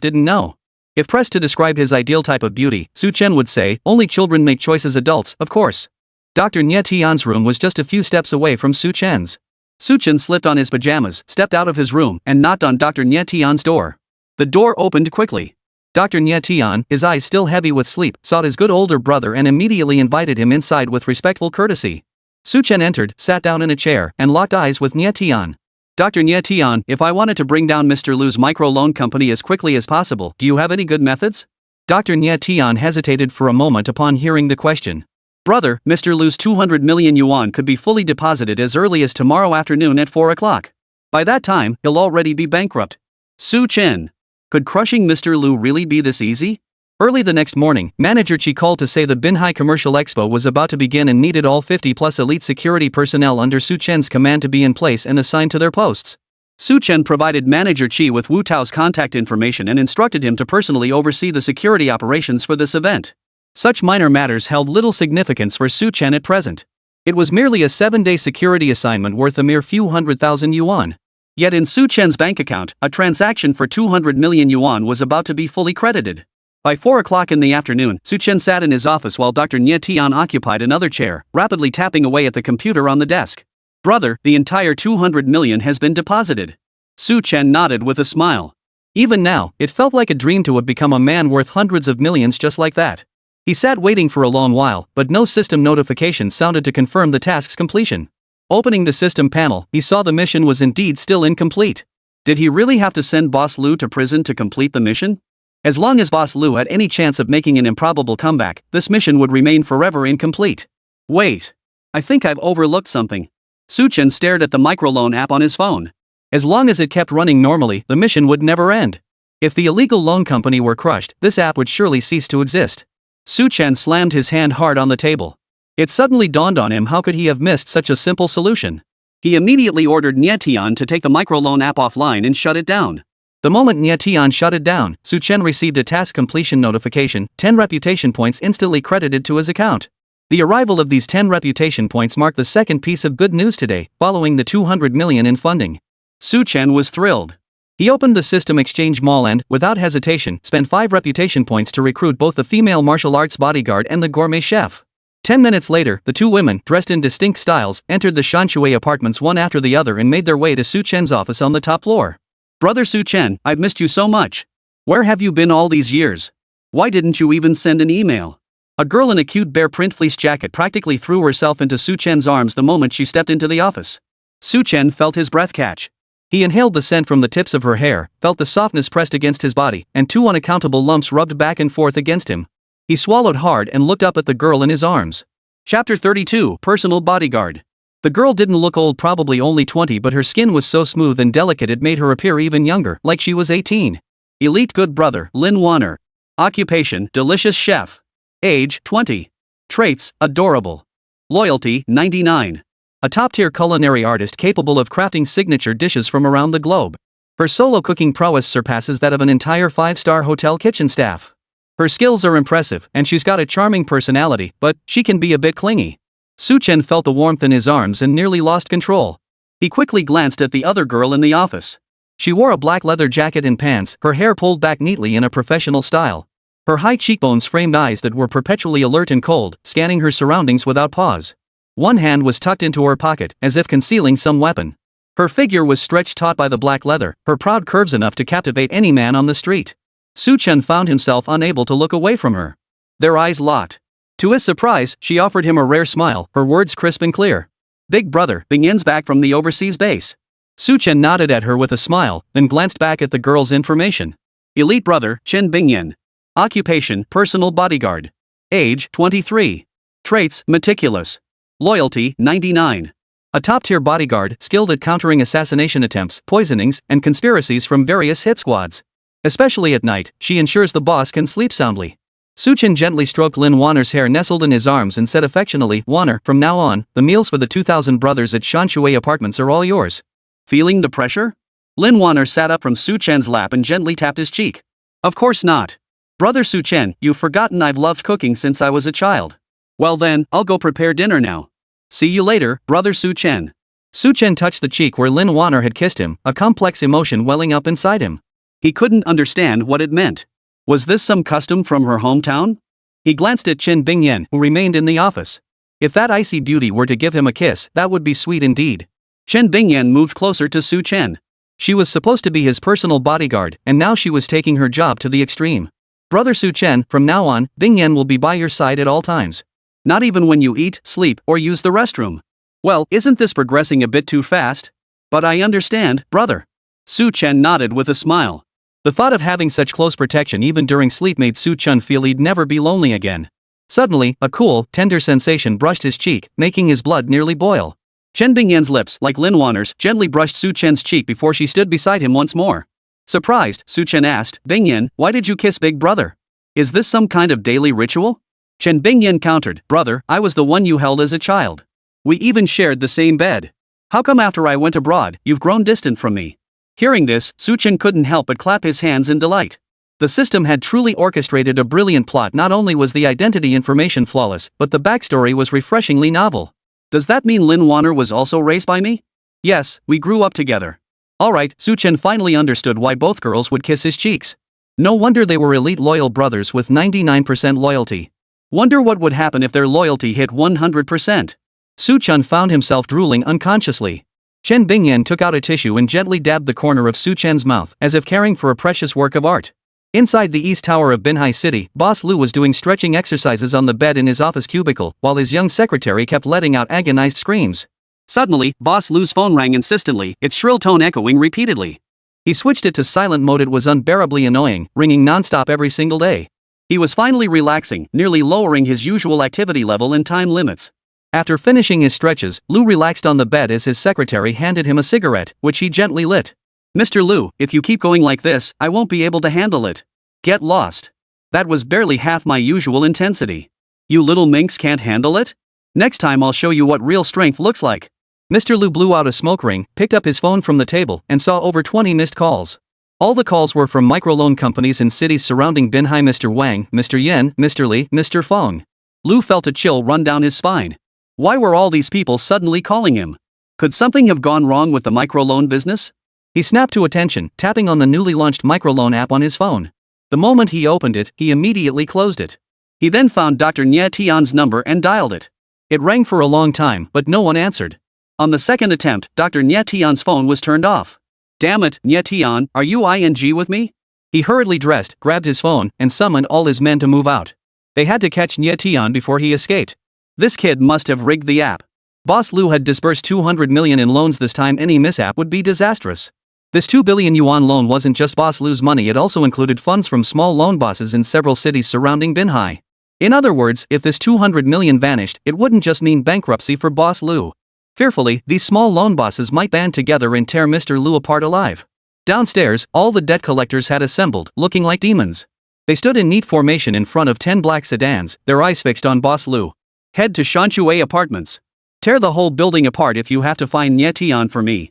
didn't know. If pressed to describe his ideal type of beauty, Su Chen would say, only children make choices, adults, of course. Dr. Nye Tian's room was just a few steps away from Su Chen's. Su Chen slipped on his pajamas, stepped out of his room, and knocked on Dr. Nye Tian's door. The door opened quickly. Dr. Nye Tian, his eyes still heavy with sleep, sought his good older brother and immediately invited him inside with respectful courtesy. Su Chen entered, sat down in a chair, and locked eyes with Nye Tian. Dr. Nye Tian, if I wanted to bring down Mr. Lu's microloan company as quickly as possible, do you have any good methods? Dr. Nye Tian hesitated for a moment upon hearing the question. Brother, Mr. Lu's 200 million yuan could be fully deposited as early as tomorrow afternoon at 4 o'clock. By that time, he'll already be bankrupt. Su Chen. Could crushing Mr. Lu really be this easy? Early the next morning, Manager Chi called to say the Binhai Commercial Expo was about to begin and needed all 50-plus elite security personnel under Su Chen's command to be in place and assigned to their posts. Su Chen provided Manager Chi with Wu Tao's contact information and instructed him to personally oversee the security operations for this event. Such minor matters held little significance for Su Chen at present. It was merely a 7-day security assignment worth a mere few 100,000 yuan. Yet in Su Chen's bank account, a transaction for 200 million yuan was about to be fully credited. By 4 o'clock in the afternoon, Su Chen sat in his office while Dr. Nie Tian occupied another chair, rapidly tapping away at the computer on the desk. "Brother, the entire 200 million has been deposited." Su Chen nodded with a smile. Even now, it felt like a dream to have become a man worth hundreds of millions just like that. He sat waiting for a long while, but no system notification sounded to confirm the task's completion. Opening the system panel, he saw the mission was indeed still incomplete. Did he really have to send Boss Liu to prison to complete the mission? As long as Boss Liu had any chance of making an improbable comeback, this mission would remain forever incomplete. Wait. I think I've overlooked something. Su Chen stared at the microloan app on his phone. As long as it kept running normally, the mission would never end. If the illegal loan company were crushed, this app would surely cease to exist. Su Chen slammed his hand hard on the table. It suddenly dawned on him how could he have missed such a simple solution. He immediately ordered Nie Tian to take the microloan app offline and shut it down. The moment Nie Tian shut it down, Su Chen received a task completion notification, 10 reputation points instantly credited to his account. The arrival of these 10 reputation points marked the second piece of good news today, following the 200 million in funding. Su Chen was thrilled. He opened the system exchange mall and, without hesitation, spent 5 reputation points to recruit both the female martial arts bodyguard and the gourmet chef. 10 minutes later, the two women, dressed in distinct styles, entered the Shanshui apartments one after the other and made their way to Su Chen's office on the top floor. "Brother Su Chen, I've missed you so much. Where have you been all these years? Why didn't you even send an email?" A girl in a cute bear print fleece jacket practically threw herself into Su Chen's arms the moment she stepped into the office. Su Chen felt his breath catch. He inhaled the scent from the tips of her hair, felt the softness pressed against his body, and 2 unaccountable lumps rubbed back and forth against him. He swallowed hard and looked up at the girl in his arms. Chapter 32, Personal Bodyguard. The girl didn't look old, probably only 20, but her skin was so smooth and delicate it made her appear even younger, like she was 18. Elite good brother, Lin Wanner. Occupation, delicious chef. Age, 20. Traits, adorable. Loyalty, 99. A top-tier culinary artist capable of crafting signature dishes from around the globe. Her solo cooking prowess surpasses that of an entire 5-star hotel kitchen staff. Her skills are impressive, and she's got a charming personality, but she can be a bit clingy. Su Chen felt the warmth in his arms and nearly lost control. He quickly glanced at the other girl in the office. She wore a black leather jacket and pants, her hair pulled back neatly in a professional style. Her high cheekbones framed eyes that were perpetually alert and cold, scanning her surroundings without pause. One hand was tucked into her pocket, as if concealing some weapon. Her figure was stretched taut by the black leather, her proud curves enough to captivate any man on the street. Su Chen found himself unable to look away from her. Their eyes locked. To his surprise, she offered him a rare smile, her words crisp and clear. "Big brother, Bingyan's back from the overseas base." Su Chen nodded at her with a smile, then glanced back at the girl's information. Elite brother, Chen Bingyan. Occupation, personal bodyguard. Age, 23. Traits, meticulous. Loyalty, 99. A top-tier bodyguard, skilled at countering assassination attempts, poisonings, and conspiracies from various hit squads. Especially at night, she ensures the boss can sleep soundly. Su Chen gently stroked Lin Wanner's hair nestled in his arms and said affectionately, "Wanner, from now on, the meals for the 2,000 brothers at Shanshui apartments are all yours." Feeling the pressure? Lin Wanner sat up from Su Chen's lap and gently tapped his cheek. "Of course not. Brother Su Chen, you've forgotten I've loved cooking since I was a child. Well then, I'll go prepare dinner now. See you later, brother Su Chen." Su Chen touched the cheek where Lin Wanner had kissed him, a complex emotion welling up inside him. He couldn't understand what it meant. Was this some custom from her hometown? He glanced at Chen Bingyan, who remained in the office. If that icy beauty were to give him a kiss, that would be sweet indeed. Chen Bingyan moved closer to Su Chen. She was supposed to be his personal bodyguard, and now she was taking her job to the extreme. "Brother Su Chen, from now on, Bingyan will be by your side at all times. Not even when you eat, sleep, or use the restroom." "Well, isn't this progressing a bit too fast? But I understand, brother." Su Chen nodded with a smile. The thought of having such close protection even during sleep made Su Chen feel he'd never be lonely again. Suddenly, a cool, tender sensation brushed his cheek, making his blood nearly boil. Chen Bingyan's lips, like Lin Wanner's, gently brushed Su Chen's cheek before she stood beside him once more. Surprised, Su Chen asked, "Bingyan, why did you kiss big brother?" Is this some kind of daily ritual? Chen Bingyan countered, brother, I was the one you held as a child. We even shared the same bed. How come after I went abroad, you've grown distant from me? Hearing this, Su Chen couldn't help but clap his hands in delight. The system had truly orchestrated a brilliant plot. Not only was the identity information flawless, but the backstory was refreshingly novel. Does that mean Lin Wanner was also raised by me? Yes, we grew up together. Alright, Su Chen finally understood why both girls would kiss his cheeks. No wonder they were elite loyal brothers with 99% loyalty. Wonder what would happen if their loyalty hit 100%. Su Chen found himself drooling unconsciously. Chen Bingyan took out a tissue and gently dabbed the corner of Su Chen's mouth, as if caring for a precious work of art. Inside the East Tower of Binhai City, Boss Lu was doing stretching exercises on the bed in his office cubicle, while his young secretary kept letting out agonized screams. Suddenly, Boss Lu's phone rang insistently, its shrill tone echoing repeatedly. He switched it to silent mode. It was unbearably annoying, ringing nonstop every single day. He was finally relaxing, nearly lowering his usual activity level and time limits. After finishing his stretches, Lu relaxed on the bed as his secretary handed him a cigarette, which he gently lit. Mr. Lu, if you keep going like this, I won't be able to handle it. Get lost. That was barely half my usual intensity. You little minx can't handle it? Next time I'll show you what real strength looks like. Mr. Lu blew out a smoke ring, picked up his phone from the table, and saw over 20 missed calls. All the calls were from microloan companies in cities surrounding Binhai. Mr. Wang, Mr. Yen, Mr. Li, Mr. Feng. Lu felt a chill run down his spine. Why were all these people suddenly calling him? Could something have gone wrong with the microloan business? He snapped to attention, tapping on the newly launched microloan app on his phone. The moment he opened it, he immediately closed it. He then found Dr. Nye Tian's number and dialed it. It rang for a long time, but no one answered. On the second attempt, Dr. Nye Tian's phone was turned off. Damn it, Nye Tian, are you ING with me? He hurriedly dressed, grabbed his phone, and summoned all his men to move out. They had to catch Nye Tian before he escaped. This kid must have rigged the app. Boss Lu had disbursed 200 million in loans this time. Any mishap would be disastrous. This 2 billion yuan loan wasn't just Boss Lu's money, it also included funds from small loan bosses in several cities surrounding Binhai. In other words, if this 200 million vanished, it wouldn't just mean bankruptcy for Boss Lu. Fearfully, these small loan bosses might band together and tear Mr. Lu apart alive. Downstairs, all the debt collectors had assembled, looking like demons. They stood in neat formation in front of 10 black sedans, their eyes fixed on Boss Lu. Head to Shanshui Apartments. Tear the whole building apart if you have to find Nye Tian for me.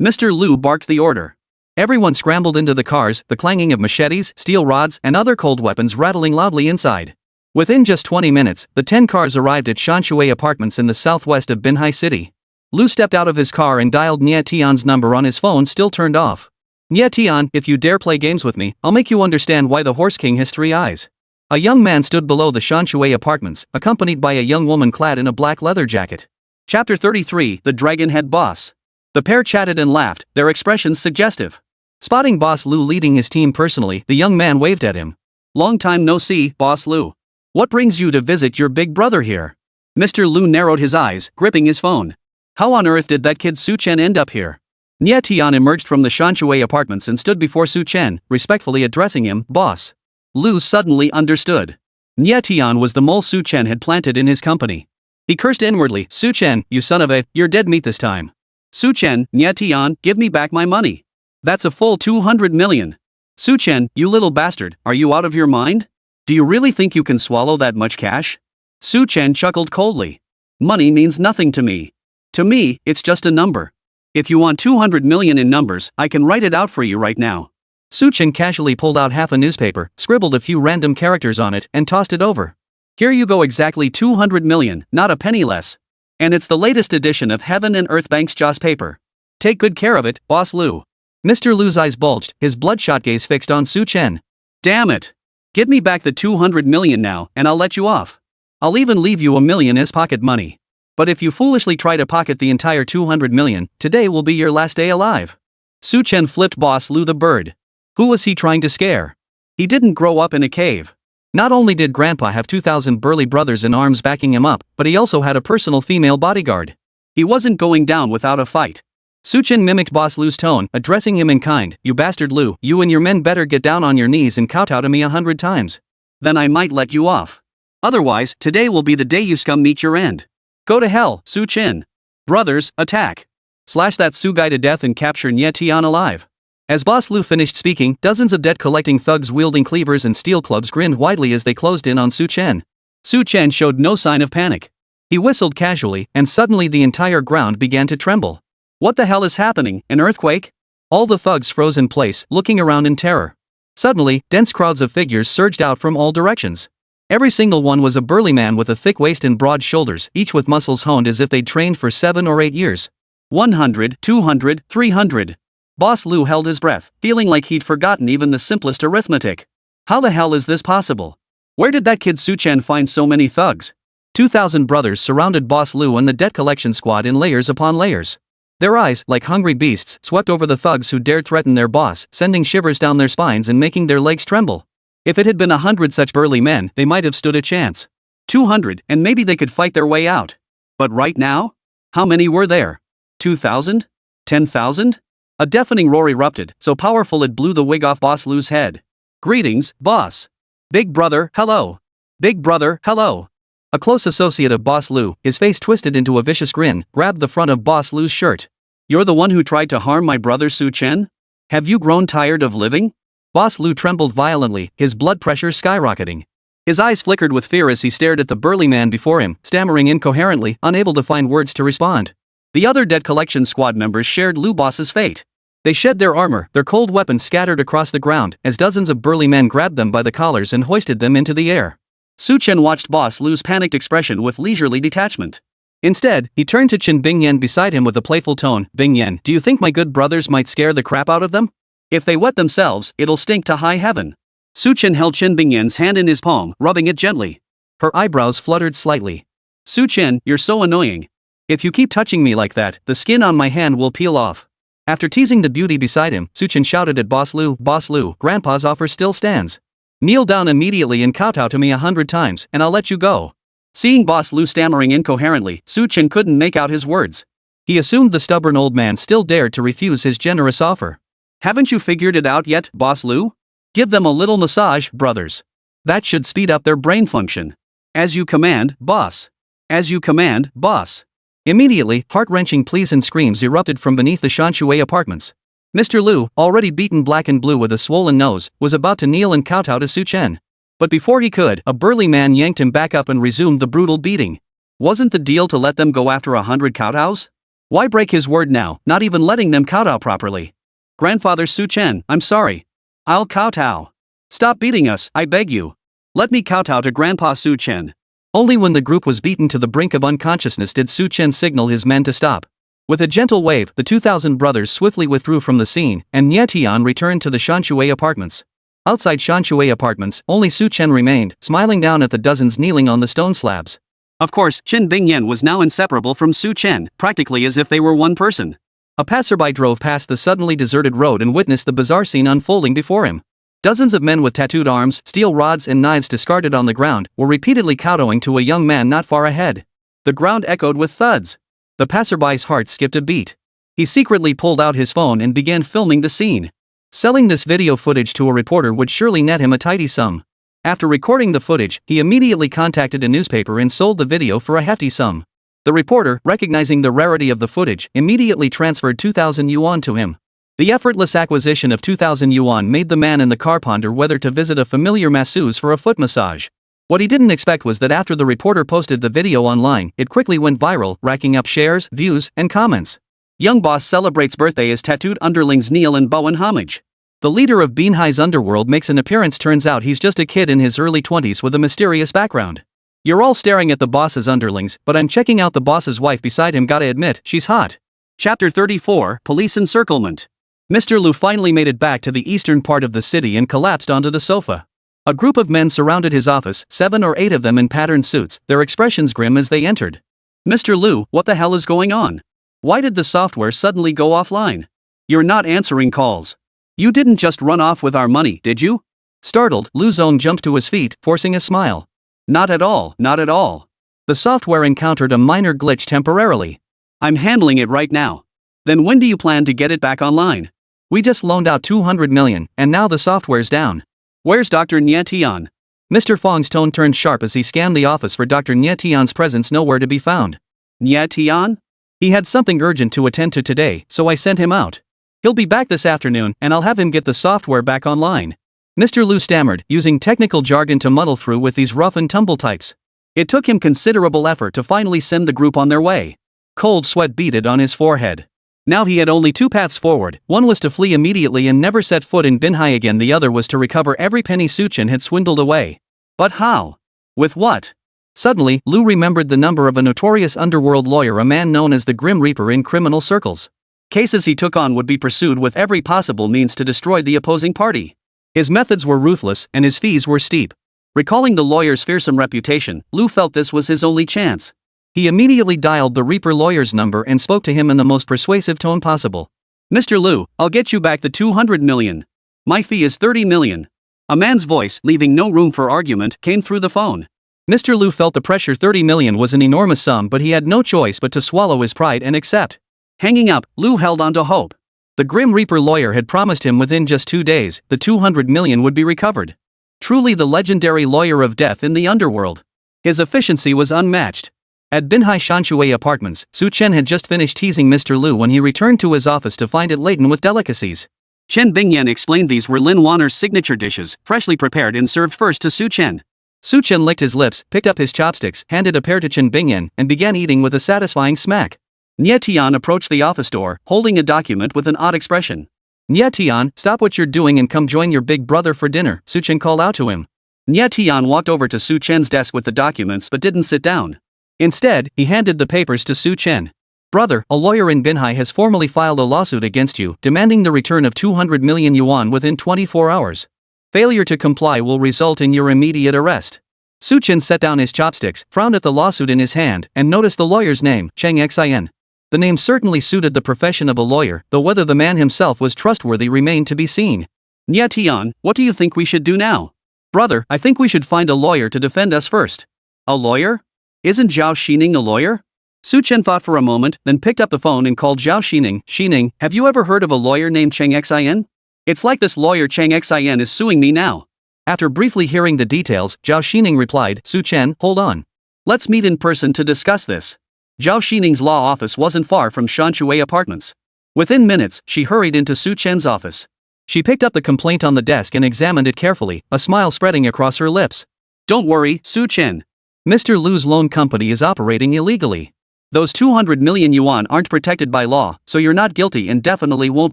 Mr. Lu barked the order. Everyone scrambled into the cars, the clanging of machetes, steel rods, and other cold weapons rattling loudly inside. Within just 20 minutes, the 10 cars arrived at Shanshui Apartments in the southwest of Binhai City. Lu stepped out of his car and dialed Nye Tian's number on his phone, still turned off. Nye Tian, if you dare play games with me, I'll make you understand why the Horse King has 3 eyes. A young man stood below the Shanshui Apartments, accompanied by a young woman clad in a black leather jacket. Chapter 33, The Dragonhead Boss. The pair chatted and laughed, their expressions suggestive. Spotting Boss Lu leading his team personally, the young man waved at him. Long time no see, Boss Lu. What brings you to visit your big brother here? Mr. Lu narrowed his eyes, gripping his phone. How on earth did that kid Su Chen end up here? Nye Tian emerged from the Shanshui Apartments and stood before Su Chen, respectfully addressing him, boss. Lu suddenly understood. Nye Tian was the mole Su Chen had planted in his company. He cursed inwardly, Su Chen, you son of a, you're dead meat this time. Su Chen, Nye Tian, give me back my money. That's a full 200 million. Su Chen, you little bastard, are you out of your mind? Do you really think you can swallow that much cash? Su Chen chuckled coldly. Money means nothing to me. To me, it's just a number. If you want 200 million in numbers, I can write it out for you right now. Su Chen casually pulled out half a newspaper, scribbled a few random characters on it, and tossed it over. Here you go, exactly 200 million, not a penny less. And it's the latest edition of Heaven and Earth Bank's Jaws paper. Take good care of it, Boss Lu. Mr. Lu's eyes bulged, his bloodshot gaze fixed on Su Chen. Damn it. Give me back the 200 million now, and I'll let you off. I'll even leave you $1 million as pocket money. But if you foolishly try to pocket the entire 200 million, today will be your last day alive. Su Chen flipped Boss Lu the bird. Who was he trying to scare? He didn't grow up in a cave. Not only did Grandpa have 2,000 burly brothers in arms backing him up, but he also had a personal female bodyguard. He wasn't going down without a fight. Su Chen mimicked Boss Lu's tone, addressing him in kind, you bastard Lu, you and your men better get down on your knees and kowtow to me 100 times. Then I might let you off. Otherwise, today will be the day you scum meet your end. Go to hell, Su Chen. Brothers, attack. Slash that Su guy to death and capture Nye Tian alive. As Boss Lu finished speaking, dozens of debt-collecting thugs wielding cleavers and steel clubs grinned widely as they closed in on Su Chen. Su Chen showed no sign of panic. He whistled casually, and suddenly the entire ground began to tremble. What the hell is happening, an earthquake? All the thugs froze in place, looking around in terror. Suddenly, dense crowds of figures surged out from all directions. Every single one was a burly man with a thick waist and broad shoulders, each with muscles honed as if they'd trained for 7 or 8 years. 100, 200, 300. Boss Lu held his breath, feeling like he'd forgotten even the simplest arithmetic. How the hell is this possible? Where did that kid Su Chen find so many thugs? 2,000 brothers surrounded Boss Lu and the debt collection squad in layers upon layers. Their eyes, like hungry beasts, swept over the thugs who dared threaten their boss, sending shivers down their spines and making their legs tremble. If it had been 100 such burly men, they might have stood a chance. 200, and maybe they could fight their way out. But right now? How many were there? 2,000? 10,000? A deafening roar erupted, so powerful it blew the wig off Boss Lu's head. Greetings, boss. Big brother, hello. Big brother, hello. A close associate of Boss Lu, his face twisted into a vicious grin, grabbed the front of Boss Lu's shirt. You're the one who tried to harm my brother Su Chen? Have you grown tired of living? Boss Lu trembled violently, his blood pressure skyrocketing. His eyes flickered with fear as he stared at the burly man before him, stammering incoherently, unable to find words to respond. The other debt collection squad members shared Lu Boss's fate. They shed their armor, their cold weapons scattered across the ground, as dozens of burly men grabbed them by the collars and hoisted them into the air. Su Chen watched Boss Lu's panicked expression with leisurely detachment. Instead, he turned to Chen Bingyan beside him with a playful tone. Bingyan, do you think my good brothers might scare the crap out of them? If they wet themselves, it'll stink to high heaven. Su Chen held Chen Bingyan's hand in his palm, rubbing it gently. Her eyebrows fluttered slightly. Su Chen, you're so annoying. If you keep touching me like that, the skin on my hand will peel off. After teasing the beauty beside him, Su Chen shouted at Boss Lu, Grandpa's offer still stands. Kneel down immediately and kowtow to me 100 times, and I'll let you go. Seeing Boss Lu stammering incoherently, Su Chen couldn't make out his words. He assumed the stubborn old man still dared to refuse his generous offer. Haven't you figured it out yet, Boss Lu? Give them a little massage, brothers. That should speed up their brain function. As you command, boss. As you command, boss. Immediately, heart-wrenching pleas and screams erupted from beneath the Shanshui apartments. Mr. Lu, already beaten black and blue with a swollen nose, was about to kneel and kowtow to Su Chen. But before he could, a burly man yanked him back up and resumed the brutal beating. Wasn't the deal to let them go after 100 kowtows? Why break his word now, not even letting them kowtow properly? Grandfather Su Chen, I'm sorry. I'll kowtow. Stop beating us, I beg you. Let me kowtow to Grandpa Su Chen. Only when the group was beaten to the brink of unconsciousness did Su Chen signal his men to stop. With a gentle wave, the 2,000 brothers swiftly withdrew from the scene, and Nie Tian returned to the Shanshui apartments. Outside Shanshui apartments, only Su Chen remained, smiling down at the dozens kneeling on the stone slabs. Of course, Chen Bingyan was now inseparable from Su Chen, practically as if they were one person. A passerby drove past the suddenly deserted road and witnessed the bizarre scene unfolding before him. Dozens of men with tattooed arms, steel rods and knives discarded on the ground, were repeatedly kowtowing to a young man not far ahead. The ground echoed with thuds. The passerby's heart skipped a beat. He secretly pulled out his phone and began filming the scene. Selling this video footage to a reporter would surely net him a tidy sum. After recording the footage, he immediately contacted a newspaper and sold the video for a hefty sum. The reporter, recognizing the rarity of the footage, immediately transferred 2,000 yuan to him. The effortless acquisition of 2,000 yuan made the man in the car ponder whether to visit a familiar masseuse for a foot massage. What he didn't expect was that after the reporter posted the video online, it quickly went viral, racking up shares, views, and comments. Young boss celebrates birthday as tattooed underlings kneel and bow in homage. The leader of Binhai's underworld makes an appearance. Turns out he's just a kid in his early 20s with a mysterious background. You're all staring at the boss's underlings, but I'm checking out the boss's wife beside him. Gotta admit, she's hot. Chapter 34, Police Encirclement. Mr. Lu finally made it back to the eastern part of the city and collapsed onto the sofa. A group of men surrounded his office, 7 or 8 of them in patterned suits, their expressions grim as they entered. Mr. Lu, what the hell is going on? Why did the software suddenly go offline? You're not answering calls. You didn't just run off with our money, did you? Startled, Lu Zong jumped to his feet, forcing a smile. Not at all, not at all. The software encountered a minor glitch temporarily. I'm handling it right now. Then when do you plan to get it back online? We just loaned out 200 million, and now the software's down. Where's Dr. Nie Tian? Mr. Fong's tone turned sharp as he scanned the office for Dr. Nie Tian's presence. Nowhere to be found. Nie Tian? He had something urgent to attend to today, so I sent him out. He'll be back this afternoon and I'll have him get the software back online. Mr. Lu stammered, using technical jargon to muddle through with these rough and tumble types. It took him considerable effort to finally send the group on their way. Cold sweat beaded on his forehead. Now he had only two paths forward. One was to flee immediately and never set foot in Binhai again. The other was to recover every penny Su Chen had swindled away. But how? With what? Suddenly, Lu remembered the number of a notorious underworld lawyer, a man known as the Grim Reaper in criminal circles. Cases he took on would be pursued with every possible means to destroy the opposing party. His methods were ruthless and his fees were steep. Recalling the lawyer's fearsome reputation, Lu felt this was his only chance. He immediately dialed the Reaper lawyer's number and spoke to him in the most persuasive tone possible. "Mr. Lu, I'll get you back the 200 million. My fee is 30 million. A man's voice, leaving no room for argument, came through the phone. Mr. Lu felt the pressure. 30 million was an enormous sum, but he had no choice but to swallow his pride and accept. Hanging up, Lu held on to hope. The Grim Reaper lawyer had promised him within just 2 days, the 200 million would be recovered. Truly the legendary lawyer of death in the underworld. His efficiency was unmatched. At Binhai Shanshui Apartments, Su Chen had just finished teasing Mr. Lu when he returned to his office to find it laden with delicacies. Chen Bingyan explained these were Lin Wanner's signature dishes, freshly prepared and served first to Su Chen. Su Chen licked his lips, picked up his chopsticks, handed a pair to Chen Bingyan, and began eating with a satisfying smack. Nye Tian approached the office door, holding a document with an odd expression. "Nye Tian, stop what you're doing and come join your big brother for dinner," Su Chen called out to him. Nye Tian walked over to Su Chen's desk with the documents but didn't sit down. Instead, he handed the papers to Su Chen. "Brother, a lawyer in Binhai has formally filed a lawsuit against you, demanding the return of 200 million yuan within 24 hours. Failure to comply will result in your immediate arrest." Su Chen set down his chopsticks, frowned at the lawsuit in his hand, and noticed the lawyer's name, Cheng Xin. The name certainly suited the profession of a lawyer, though whether the man himself was trustworthy remained to be seen. "Nye Tian, what do you think we should do now?" "Brother, I think we should find a lawyer to defend us first." "A lawyer? Isn't Zhao Xining a lawyer?" Su Chen thought for a moment, then picked up the phone and called Zhao Xining. "Xining, have you ever heard of a lawyer named Cheng Xin? It's like this lawyer Cheng Xin is suing me now." After briefly hearing the details, Zhao Xining replied, "Su Chen, hold on. Let's meet in person to discuss this." Zhao Xining's law office wasn't far from Shanshui Apartments. Within minutes, she hurried into Su Chen's office. She picked up the complaint on the desk and examined it carefully, a smile spreading across her lips. "Don't worry, Su Chen. Mr. Lu's loan company is operating illegally. Those 200 million yuan aren't protected by law, so you're not guilty and definitely won't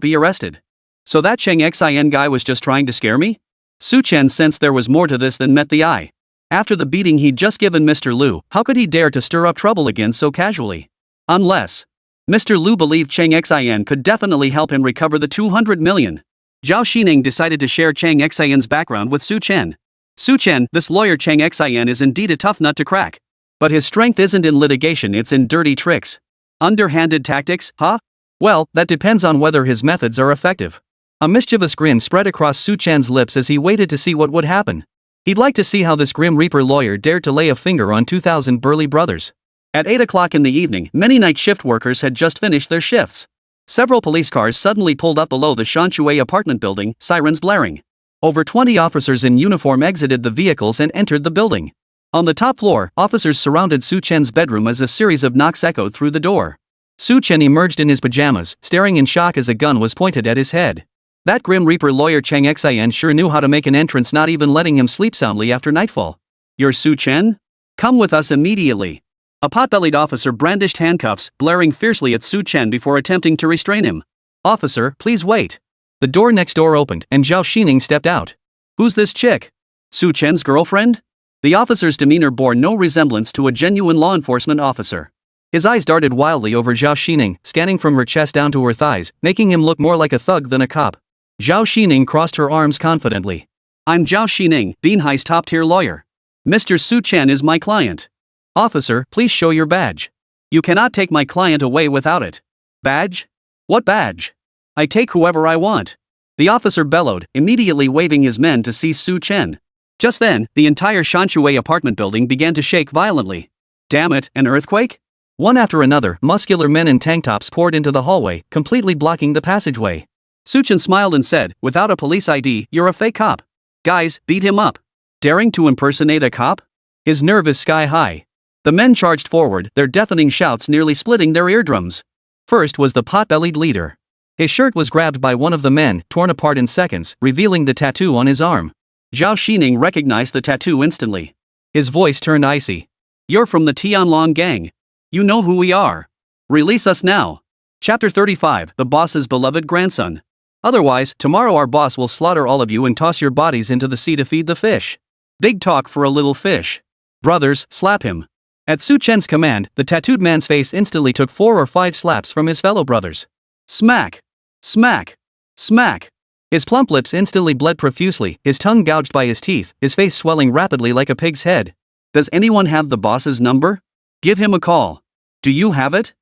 be arrested. So that Cheng Xin guy was just trying to scare me?" Su Chen sensed there was more to this than met the eye. After the beating he'd just given Mr. Lu, how could he dare to stir up trouble again so casually? Unless Mr. Lu believed Cheng Xin could definitely help him recover the 200 million. Zhao Xining decided to share Cheng Xin's background with Su Chen. "Su Chen, this lawyer Cheng Xin is indeed a tough nut to crack. But his strength isn't in litigation, it's in dirty tricks. Underhanded tactics, huh? Well, that depends on whether his methods are effective." A mischievous grin spread across Su Chen's lips as he waited to see what would happen. He'd like to see how this Grim Reaper lawyer dared to lay a finger on 2,000 burly brothers. At 8 o'clock in the evening, many night shift workers had just finished their shifts. Several police cars suddenly pulled up below the Shanshui apartment building, sirens blaring. Over 20 officers in uniform exited the vehicles and entered the building. On the top floor, officers surrounded Su Chen's bedroom as a series of knocks echoed through the door. Su Chen emerged in his pajamas, staring in shock as a gun was pointed at his head. That Grim Reaper lawyer Cheng Xin sure knew how to make an entrance, not even letting him sleep soundly after nightfall. "You're Su Chen? Come with us immediately." A pot-bellied officer brandished handcuffs, glaring fiercely at Su Chen before attempting to restrain him. "Officer, please wait." The door next door opened, and Zhao Xining stepped out. "Who's this chick? Su Chen's girlfriend?" The officer's demeanor bore no resemblance to a genuine law enforcement officer. His eyes darted wildly over Zhao Xining, scanning from her chest down to her thighs, making him look more like a thug than a cop. Zhao Xining crossed her arms confidently. "I'm Zhao Xining, Binhai's top-tier lawyer. Mr. Su Chen is my client." "Officer, please show your badge." "You cannot take my client away without it." "Badge? What badge? I take whoever I want." The officer bellowed, immediately waving his men to seize Su Chen. Just then, the entire Shanshui apartment building began to shake violently. Damn it, an earthquake? One after another, muscular men in tank tops poured into the hallway, completely blocking the passageway. Su Chen smiled and said, "Without a police ID, you're a fake cop. Guys, beat him up." Daring to impersonate a cop? His nerve is sky high. The men charged forward, their deafening shouts nearly splitting their eardrums. First was the pot-bellied leader. His shirt was grabbed by one of the men, torn apart in seconds, revealing the tattoo on his arm. Zhao Xining recognized the tattoo instantly. His voice turned icy. "You're from the Tianlong gang. You know who we are. Release us now." Chapter 35, The Boss's Beloved Grandson. "Otherwise, tomorrow our boss will slaughter all of you and toss your bodies into the sea to feed the fish. Big talk for a little fish. Brothers, slap him." At Su Chen's command, the tattooed man's face instantly took 4 or 5 slaps from his fellow brothers. Smack! Smack! Smack! His plump lips instantly bled profusely, his tongue gouged by his teeth, his face swelling rapidly like a pig's head. "Does anyone have the boss's number? Give him a call. Do you have it?"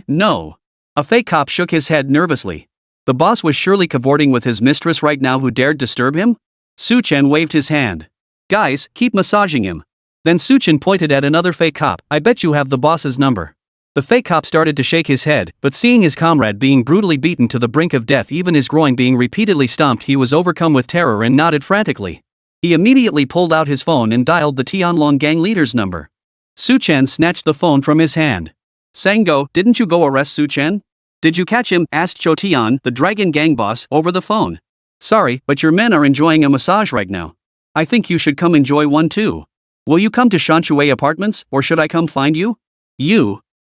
"No." A fake cop shook his head nervously. The boss was surely cavorting with his mistress right now who dared disturb him? Su Chen waved his hand. "Guys, keep massaging him." Then Su Chen pointed at another fake cop. "I bet you have the boss's number." The fake cop started to shake his head, but seeing his comrade being brutally beaten to the brink of death, even his groin being repeatedly stomped, he was overcome with terror and nodded frantically. He immediately pulled out his phone and dialed the Tianlong gang leader's number. Su Chen snatched the phone from his hand. "Sango, didn't you go arrest Su Chen? Did you catch him?" asked Cho Tian, the dragon gang boss, over the phone. "Sorry, but your men are enjoying a massage right now. I think you should come enjoy one too. Will you come to Shanshui Apartments, or should I come find you?"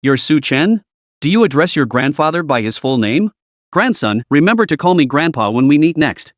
You're Su Chen? Do you address your grandfather by his full name?" "Grandson, remember to call me grandpa when we meet next."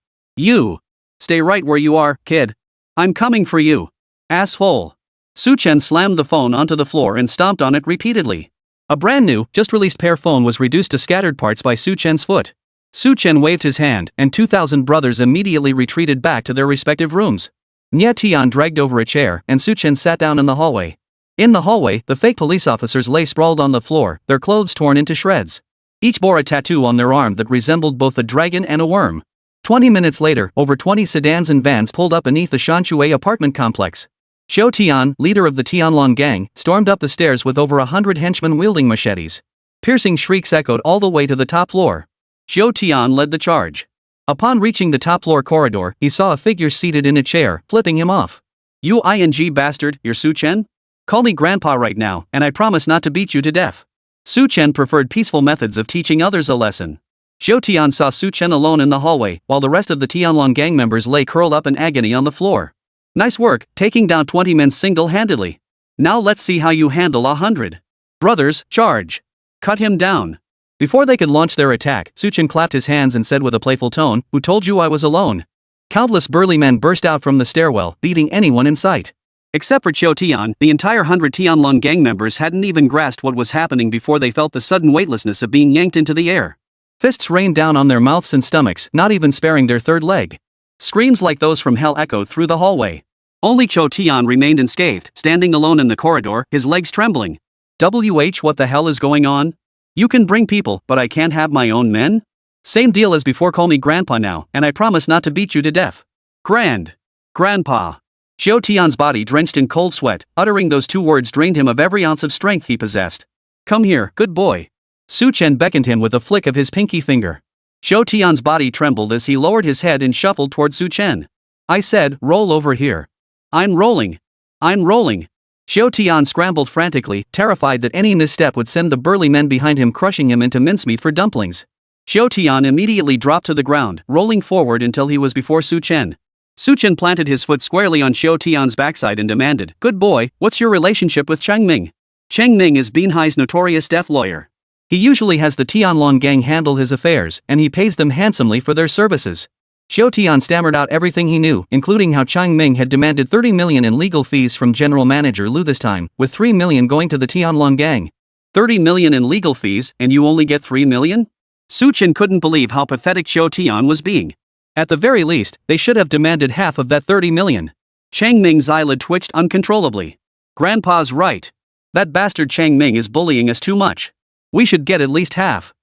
Stay right where you are, kid. I'm coming for you. Asshole." Su Chen slammed the phone onto the floor and stomped on it repeatedly. A brand new, just released pear phone was reduced to scattered parts by Su Chen's foot. Su Chen waved his hand, and 2,000 brothers immediately retreated back to their respective rooms. Nye Tian dragged over a chair, and Su Chen sat down in the hallway. In the hallway, the fake police officers lay sprawled on the floor, their clothes torn into shreds. Each bore a tattoo on their arm that resembled both a dragon and a worm. 20 minutes later, over 20 sedans and vans pulled up beneath the Shanshui apartment complex. Xiao Tian, leader of the Tianlong gang, stormed up the stairs with over 100 henchmen wielding machetes. Piercing shrieks echoed all the way to the top floor. Xiao Tian led the charge. Upon reaching the top floor corridor, he saw a figure seated in a chair, flipping him off. "You ing bastard, you're Su Chen? Call me grandpa right now, and I promise not to beat you to death." Su Chen preferred peaceful methods of teaching others a lesson. Xiao Tian saw Su Chen alone in the hallway, while the rest of the Tianlong gang members lay curled up in agony on the floor. "Nice work, taking down 20 men single-handedly. Now let's see how you handle 100. Brothers, charge. Cut him down." Before they could launch their attack, Su Chen clapped his hands and said with a playful tone, "Who told you I was alone?" Countless burly men burst out from the stairwell, beating anyone in sight. Except for Xiao Tian, the entire 100 Tianlong gang members hadn't even grasped what was happening before they felt the sudden weightlessness of being yanked into the air. Fists rained down on their mouths and stomachs, not even sparing their third leg. Screams like those from hell echoed through the hallway. Only Xiao Tian remained unscathed, standing alone in the corridor, his legs trembling. What the hell is going on? You can bring people, but I can't have my own men? Same deal as before, call me grandpa now, and I promise not to beat you to death. Grandpa. Xiao Tian's body drenched in cold sweat, uttering those 2 words drained him of every ounce of strength he possessed. "Come here, good boy." Su Chen beckoned him with a flick of his pinky finger. Xiao Tian's body trembled as he lowered his head and shuffled toward Su Chen. "I said, roll over here." I'm rolling. Xiao Tian scrambled frantically, terrified that any misstep would send the burly men behind him crushing him into mincemeat for dumplings. Xiao Tian immediately dropped to the ground, rolling forward until he was before Su Chen. Su Chen planted his foot squarely on Xiao Tian's backside and demanded, "Good boy, what's your relationship with Cheng Ming?" Cheng Ming is Binhai's notorious deaf lawyer. He usually has the Tianlong gang handle his affairs, and he pays them handsomely for their services. Xiao Tian stammered out everything he knew, including how Cheng Ming had demanded 30 million in legal fees from General Manager Lu this time, with 3 million going to the Tianlong gang. 30 million in legal fees, and you only get 3 million? Su Chen couldn't believe how pathetic Xiao Tian was being. At the very least, they should have demanded half of that 30 million. Cheng Ming's eyelid twitched uncontrollably. Grandpa's right. That bastard Cheng Ming is bullying us too much. We should get at least half.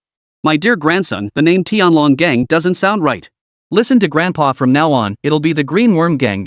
My dear grandson, the name Tianlong gang doesn't sound right. Listen to Grandpa from now on, it'll be the Green Worm Gang.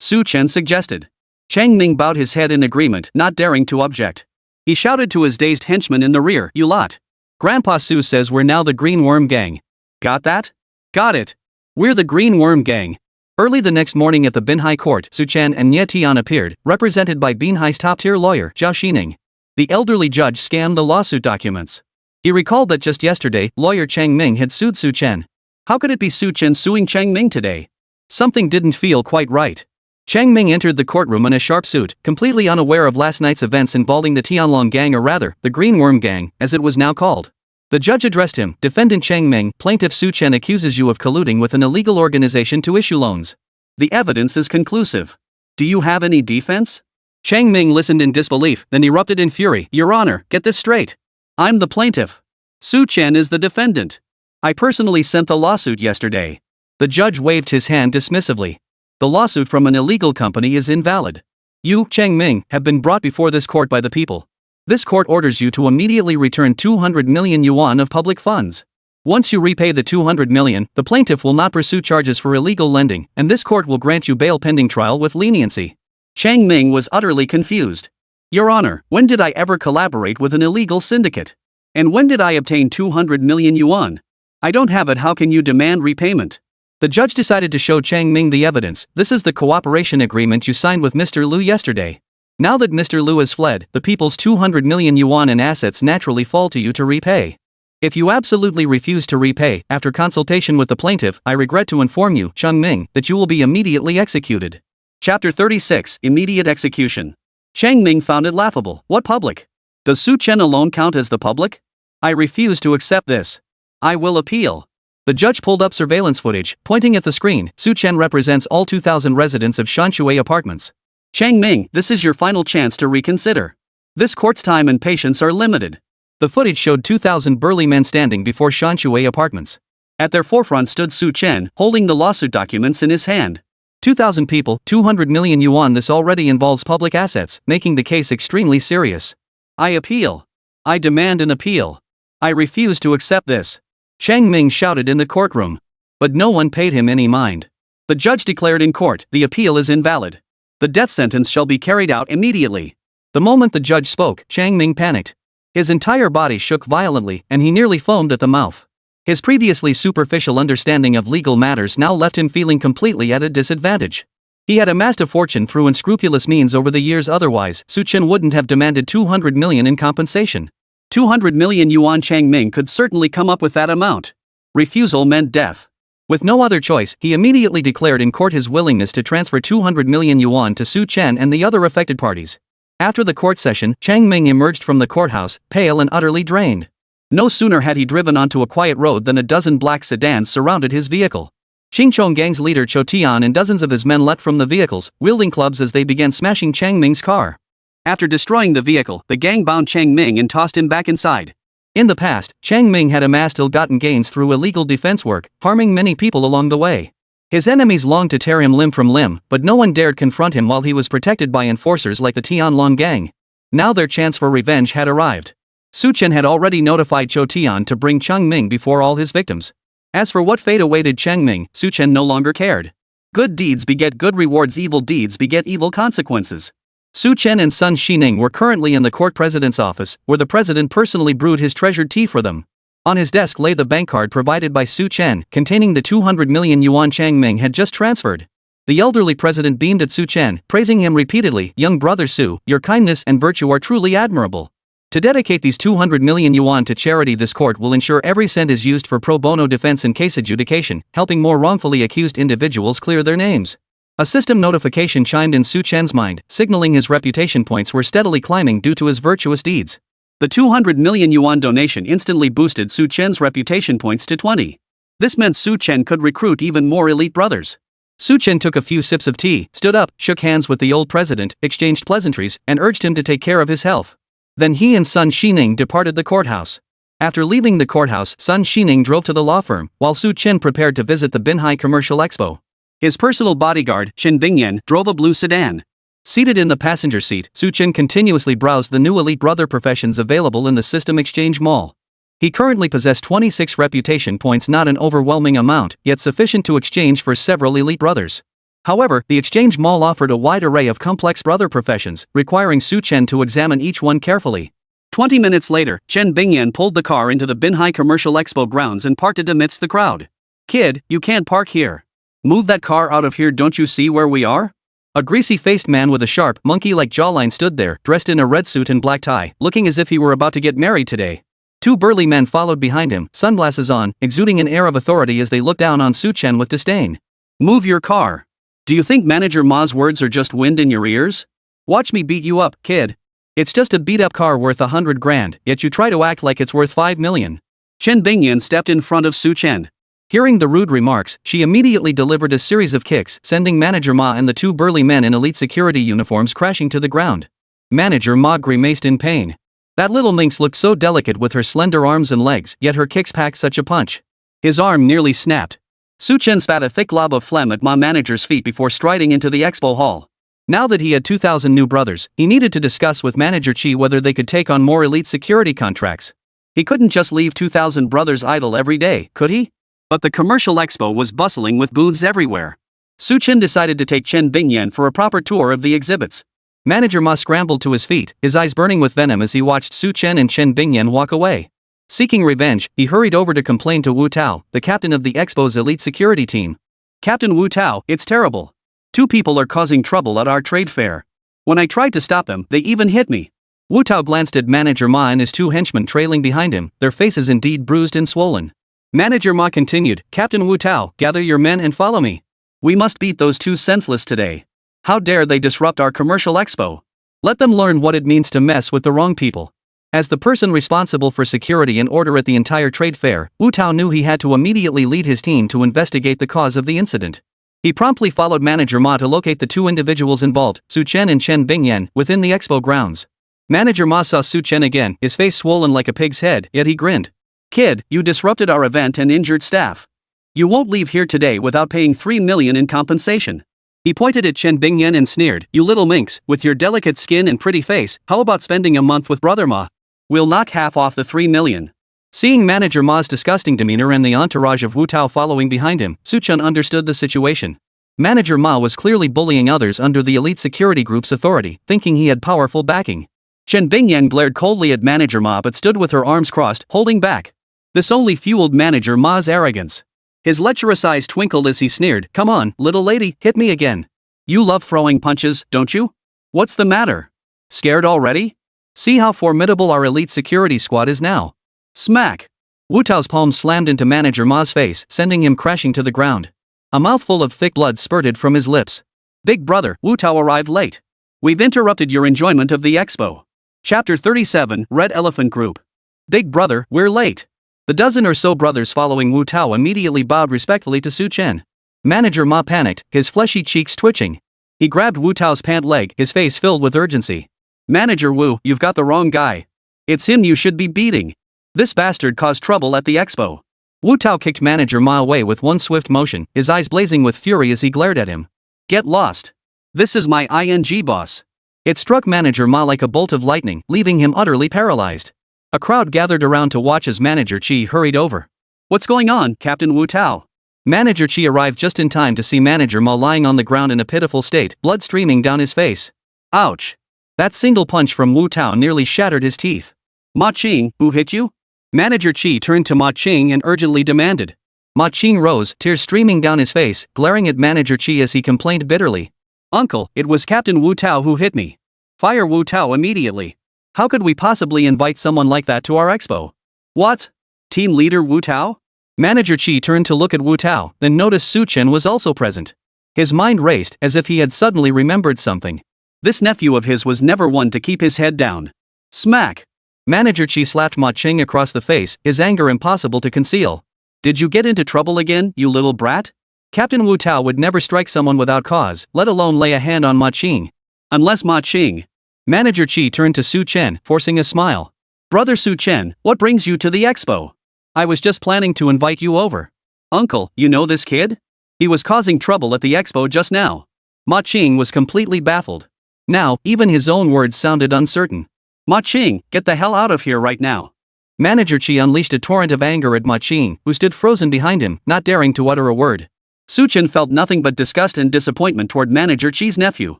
Su Chen suggested. Cheng Ming bowed his head in agreement, not daring to object. He shouted to his dazed henchmen in the rear, "You lot. Grandpa Su says we're now the Green Worm Gang. Got that? Got it. We're the Green Worm Gang." Early the next morning at the Binhai court, Su Chen and Nye Tian appeared, represented by Binhai's top-tier lawyer, Zhao Xining. The elderly judge scanned the lawsuit documents. He recalled that just yesterday, lawyer Chang Ming had sued Su Chen. How could it be Su Chen suing Chang Ming today? Something didn't feel quite right. Chang Ming entered the courtroom in a sharp suit, completely unaware of last night's events involving the Tianlong gang, or rather, the Green Worm gang, as it was now called. The judge addressed him. Defendant Chang Ming, plaintiff Su Chen accuses you of colluding with an illegal organization to issue loans. The evidence is conclusive. Do you have any defense? Chang Ming listened in disbelief, then erupted in fury. Your Honor, get this straight. I'm the plaintiff. Su Chen is the defendant. I personally sent the lawsuit yesterday. The judge waved his hand dismissively. The lawsuit from an illegal company is invalid. You, Chang Ming, have been brought before this court by the people. This court orders you to immediately return 200 million yuan of public funds. Once you repay the 200 million, the plaintiff will not pursue charges for illegal lending, and this court will grant you bail pending trial with leniency. Chang Ming was utterly confused. Your Honor, when did I ever collaborate with an illegal syndicate? And when did I obtain 200 million yuan? I don't have it. How can you demand repayment? The judge decided to show Chang Ming the evidence. This is the cooperation agreement you signed with Mr. Liu yesterday. Now that Mr. Liu has fled, the people's 200 million yuan in assets naturally fall to you to repay. If you absolutely refuse to repay, after consultation with the plaintiff, I regret to inform you, Chang Ming, that you will be immediately executed. Chapter 36, Immediate Execution. Chang Ming found it laughable. What public? Does Su Chen alone count as the public? I refuse to accept this. I will appeal. The judge pulled up surveillance footage, pointing at the screen. Su Chen represents all 2,000 residents of Shanshui apartments. Chang Ming, this is your final chance to reconsider. This court's time and patience are limited. The footage showed 2,000 burly men standing before Shanshui apartments. At their forefront stood Su Chen, holding the lawsuit documents in his hand. 2,000 people, 200 million yuan. This already involves public assets, making the case extremely serious. I appeal. I demand an appeal. I refuse to accept this. Chang Ming shouted in the courtroom. But no one paid him any mind. The judge declared in court, the appeal is invalid. The death sentence shall be carried out immediately. The moment the judge spoke, Chang Ming panicked. His entire body shook violently, and he nearly foamed at the mouth. His previously superficial understanding of legal matters now left him feeling completely at a disadvantage. He had amassed a fortune through unscrupulous means over the years. Otherwise, Su Chen wouldn't have demanded 200 million in compensation. 200 million yuan. Chang Ming could certainly come up with that amount. Refusal meant death. With no other choice, he immediately declared in court his willingness to transfer 200 million yuan to Su Chen and the other affected parties. After the court session, Chang Ming emerged from the courthouse, pale and utterly drained. No sooner had he driven onto a quiet road than a dozen black sedans surrounded his vehicle. Xingchong gang's leader Cho Tian and dozens of his men leapt from the vehicles, wielding clubs as they began smashing Chang Ming's car. After destroying the vehicle, the gang bound Chang Ming and tossed him back inside. In the past, Chang Ming had amassed ill-gotten gains through illegal defense work, harming many people along the way. His enemies longed to tear him limb from limb, but no one dared confront him while he was protected by enforcers like the Tianlong gang. Now their chance for revenge had arrived. Su Chen had already notified Cho Tian to bring Chang Ming before all his victims. As for what fate awaited Chang Ming, Su Chen no longer cared. Good deeds beget good rewards, evil deeds beget evil consequences. Su Chen and Sun Xining were currently in the court president's office, where the president personally brewed his treasured tea for them. On his desk lay the bank card provided by Su Chen, containing the 200 million yuan Chang Ming had just transferred. The elderly president beamed at Su Chen, praising him repeatedly. Young brother Su, your kindness and virtue are truly admirable. To dedicate these 200 million yuan to charity, this court will ensure every cent is used for pro bono defense and case adjudication, helping more wrongfully accused individuals clear their names. A system notification chimed in Su Chen's mind, signaling his reputation points were steadily climbing due to his virtuous deeds. The 200 million yuan donation instantly boosted Su Chen's reputation points to 20. This meant Su Chen could recruit even more elite brothers. Su Chen took a few sips of tea, stood up, shook hands with the old president, exchanged pleasantries, and urged him to take care of his health. Then he and Sun Xining departed the courthouse. After leaving the courthouse, Sun Xining drove to the law firm, while Su Chen prepared to visit the Binhai Commercial Expo. His personal bodyguard, Chen Bingyan, drove a blue sedan. Seated in the passenger seat, Su Chen continuously browsed the new elite brother professions available in the System Exchange Mall. He currently possessed 26 reputation points, not an overwhelming amount, yet sufficient to exchange for several elite brothers. However, the Exchange Mall offered a wide array of complex brother professions, requiring Su Chen to examine each one carefully. 20 minutes later, Chen Bingyan pulled the car into the Binhai Commercial Expo grounds and parked it amidst the crowd. Kid, you can't park here. Move that car out of here, don't you see where we are? A greasy-faced man with a sharp, monkey-like jawline stood there, dressed in a red suit and black tie, looking as if he were about to get married today. Two burly men followed behind him, sunglasses on, exuding an air of authority as they looked down on Chen with disdain. Move your car. Do you think Manager Ma's words are just wind in your ears? Watch me beat you up, kid. It's just a beat-up car worth 100 grand, yet you try to act like it's worth 5 million. Chen Bingyan stepped in front of Chen. Hearing the rude remarks, she immediately delivered a series of kicks, sending Manager Ma and the two burly men in elite security uniforms crashing to the ground. Manager Ma grimaced in pain. That little minx looked so delicate with her slender arms and legs, yet her kicks packed such a punch. His arm nearly snapped. Chen spat a thick glob of phlegm at Ma Manager's feet before striding into the expo hall. Now that he had 2,000 new brothers, he needed to discuss with Manager Chi whether they could take on more elite security contracts. He couldn't just leave 2,000 brothers idle every day, could he? But the commercial expo was bustling with booths everywhere. Chen decided to take Chen Bingyan for a proper tour of the exhibits. Manager Ma scrambled to his feet, his eyes burning with venom as he watched Chen and Chen Bingyan walk away. Seeking revenge, he hurried over to complain to Wu Tao, the captain of the expo's elite security team. Captain Wu Tao, it's terrible. 2 people are causing trouble at our trade fair. When I tried to stop them, they even hit me. Wu Tao glanced at Manager Ma and his 2 henchmen trailing behind him, their faces indeed bruised and swollen. Manager Ma continued, Captain Wu Tao, gather your men and follow me. We must beat those 2 senseless today. How dare they disrupt our commercial expo? Let them learn what it means to mess with the wrong people. As the person responsible for security and order at the entire trade fair, Wu Tao knew he had to immediately lead his team to investigate the cause of the incident. He promptly followed Manager Ma to locate the 2 individuals involved, Chen and Chen Bingyan, within the expo grounds. Manager Ma saw Chen again, his face swollen like a pig's head, yet he grinned. Kid, you disrupted our event and injured staff. You won't leave here today without paying 3 million in compensation. He pointed at Chen Bingyan and sneered, you little minx, with your delicate skin and pretty face, how about spending a month with Brother Ma? We'll knock half off the 3 million. Seeing Manager Ma's disgusting demeanor and the entourage of Wu Tao following behind him, Chen understood the situation. Manager Ma was clearly bullying others under the elite security group's authority, thinking he had powerful backing. Chen Bingyan glared coldly at Manager Ma but stood with her arms crossed, holding back. This only fueled Manager Ma's arrogance. His lecherous eyes twinkled as he sneered, come on, little lady, hit me again. You love throwing punches, don't you? What's the matter? Scared already? See how formidable our elite security squad is now. Smack! Wu Tao's palm slammed into Manager Ma's face, sending him crashing to the ground. A mouthful of thick blood spurted from his lips. Big brother, Wu Tao arrived late. We've interrupted your enjoyment of the expo. Chapter 37, Red Elephant Group. Big brother, we're late. The dozen or so brothers following Wu Tao immediately bowed respectfully to Chen. Manager Ma panicked, his fleshy cheeks twitching. He grabbed Wu Tao's pant leg, his face filled with urgency. Manager Wu, you've got the wrong guy. It's him you should be beating. This bastard caused trouble at the expo. Wu Tao kicked Manager Ma away with one swift motion, his eyes blazing with fury as he glared at him. Get lost. This is my ING boss. It struck Manager Ma like a bolt of lightning, leaving him utterly paralyzed. A crowd gathered around to watch as Manager Chi hurried over. What's going on, Captain Wu Tao? Manager Chi arrived just in time to see Manager Ma lying on the ground in a pitiful state, blood streaming down his face. Ouch! That single punch from Wu Tao nearly shattered his teeth. Ma Qing, who hit you? Manager Chi turned to Ma Qing and urgently demanded. Ma Qing rose, tears streaming down his face, glaring at Manager Chi as he complained bitterly. Uncle, it was Captain Wu Tao who hit me. Fire Wu Tao immediately. How could we possibly invite someone like that to our expo? What? Team leader Wu Tao? Manager Chi turned to look at Wu Tao, then noticed Chen was also present. His mind raced as if he had suddenly remembered something. This nephew of his was never one to keep his head down. Smack! Manager Chi slapped Ma Qing across the face, his anger impossible to conceal. Did you get into trouble again, you little brat? Captain Wu Tao would never strike someone without cause, let alone lay a hand on Ma Qing. Unless Ma Qing. Manager Chi turned to Chen, forcing a smile. Brother Chen, what brings you to the expo? I was just planning to invite you over. Uncle, you know this kid? He was causing trouble at the expo just now. Ma Qing was completely baffled. Now, even his own words sounded uncertain. Ma Qing, get the hell out of here right now. Manager Chi unleashed a torrent of anger at Ma Qing, who stood frozen behind him, not daring to utter a word. Chen felt nothing but disgust and disappointment toward Manager Chi's nephew.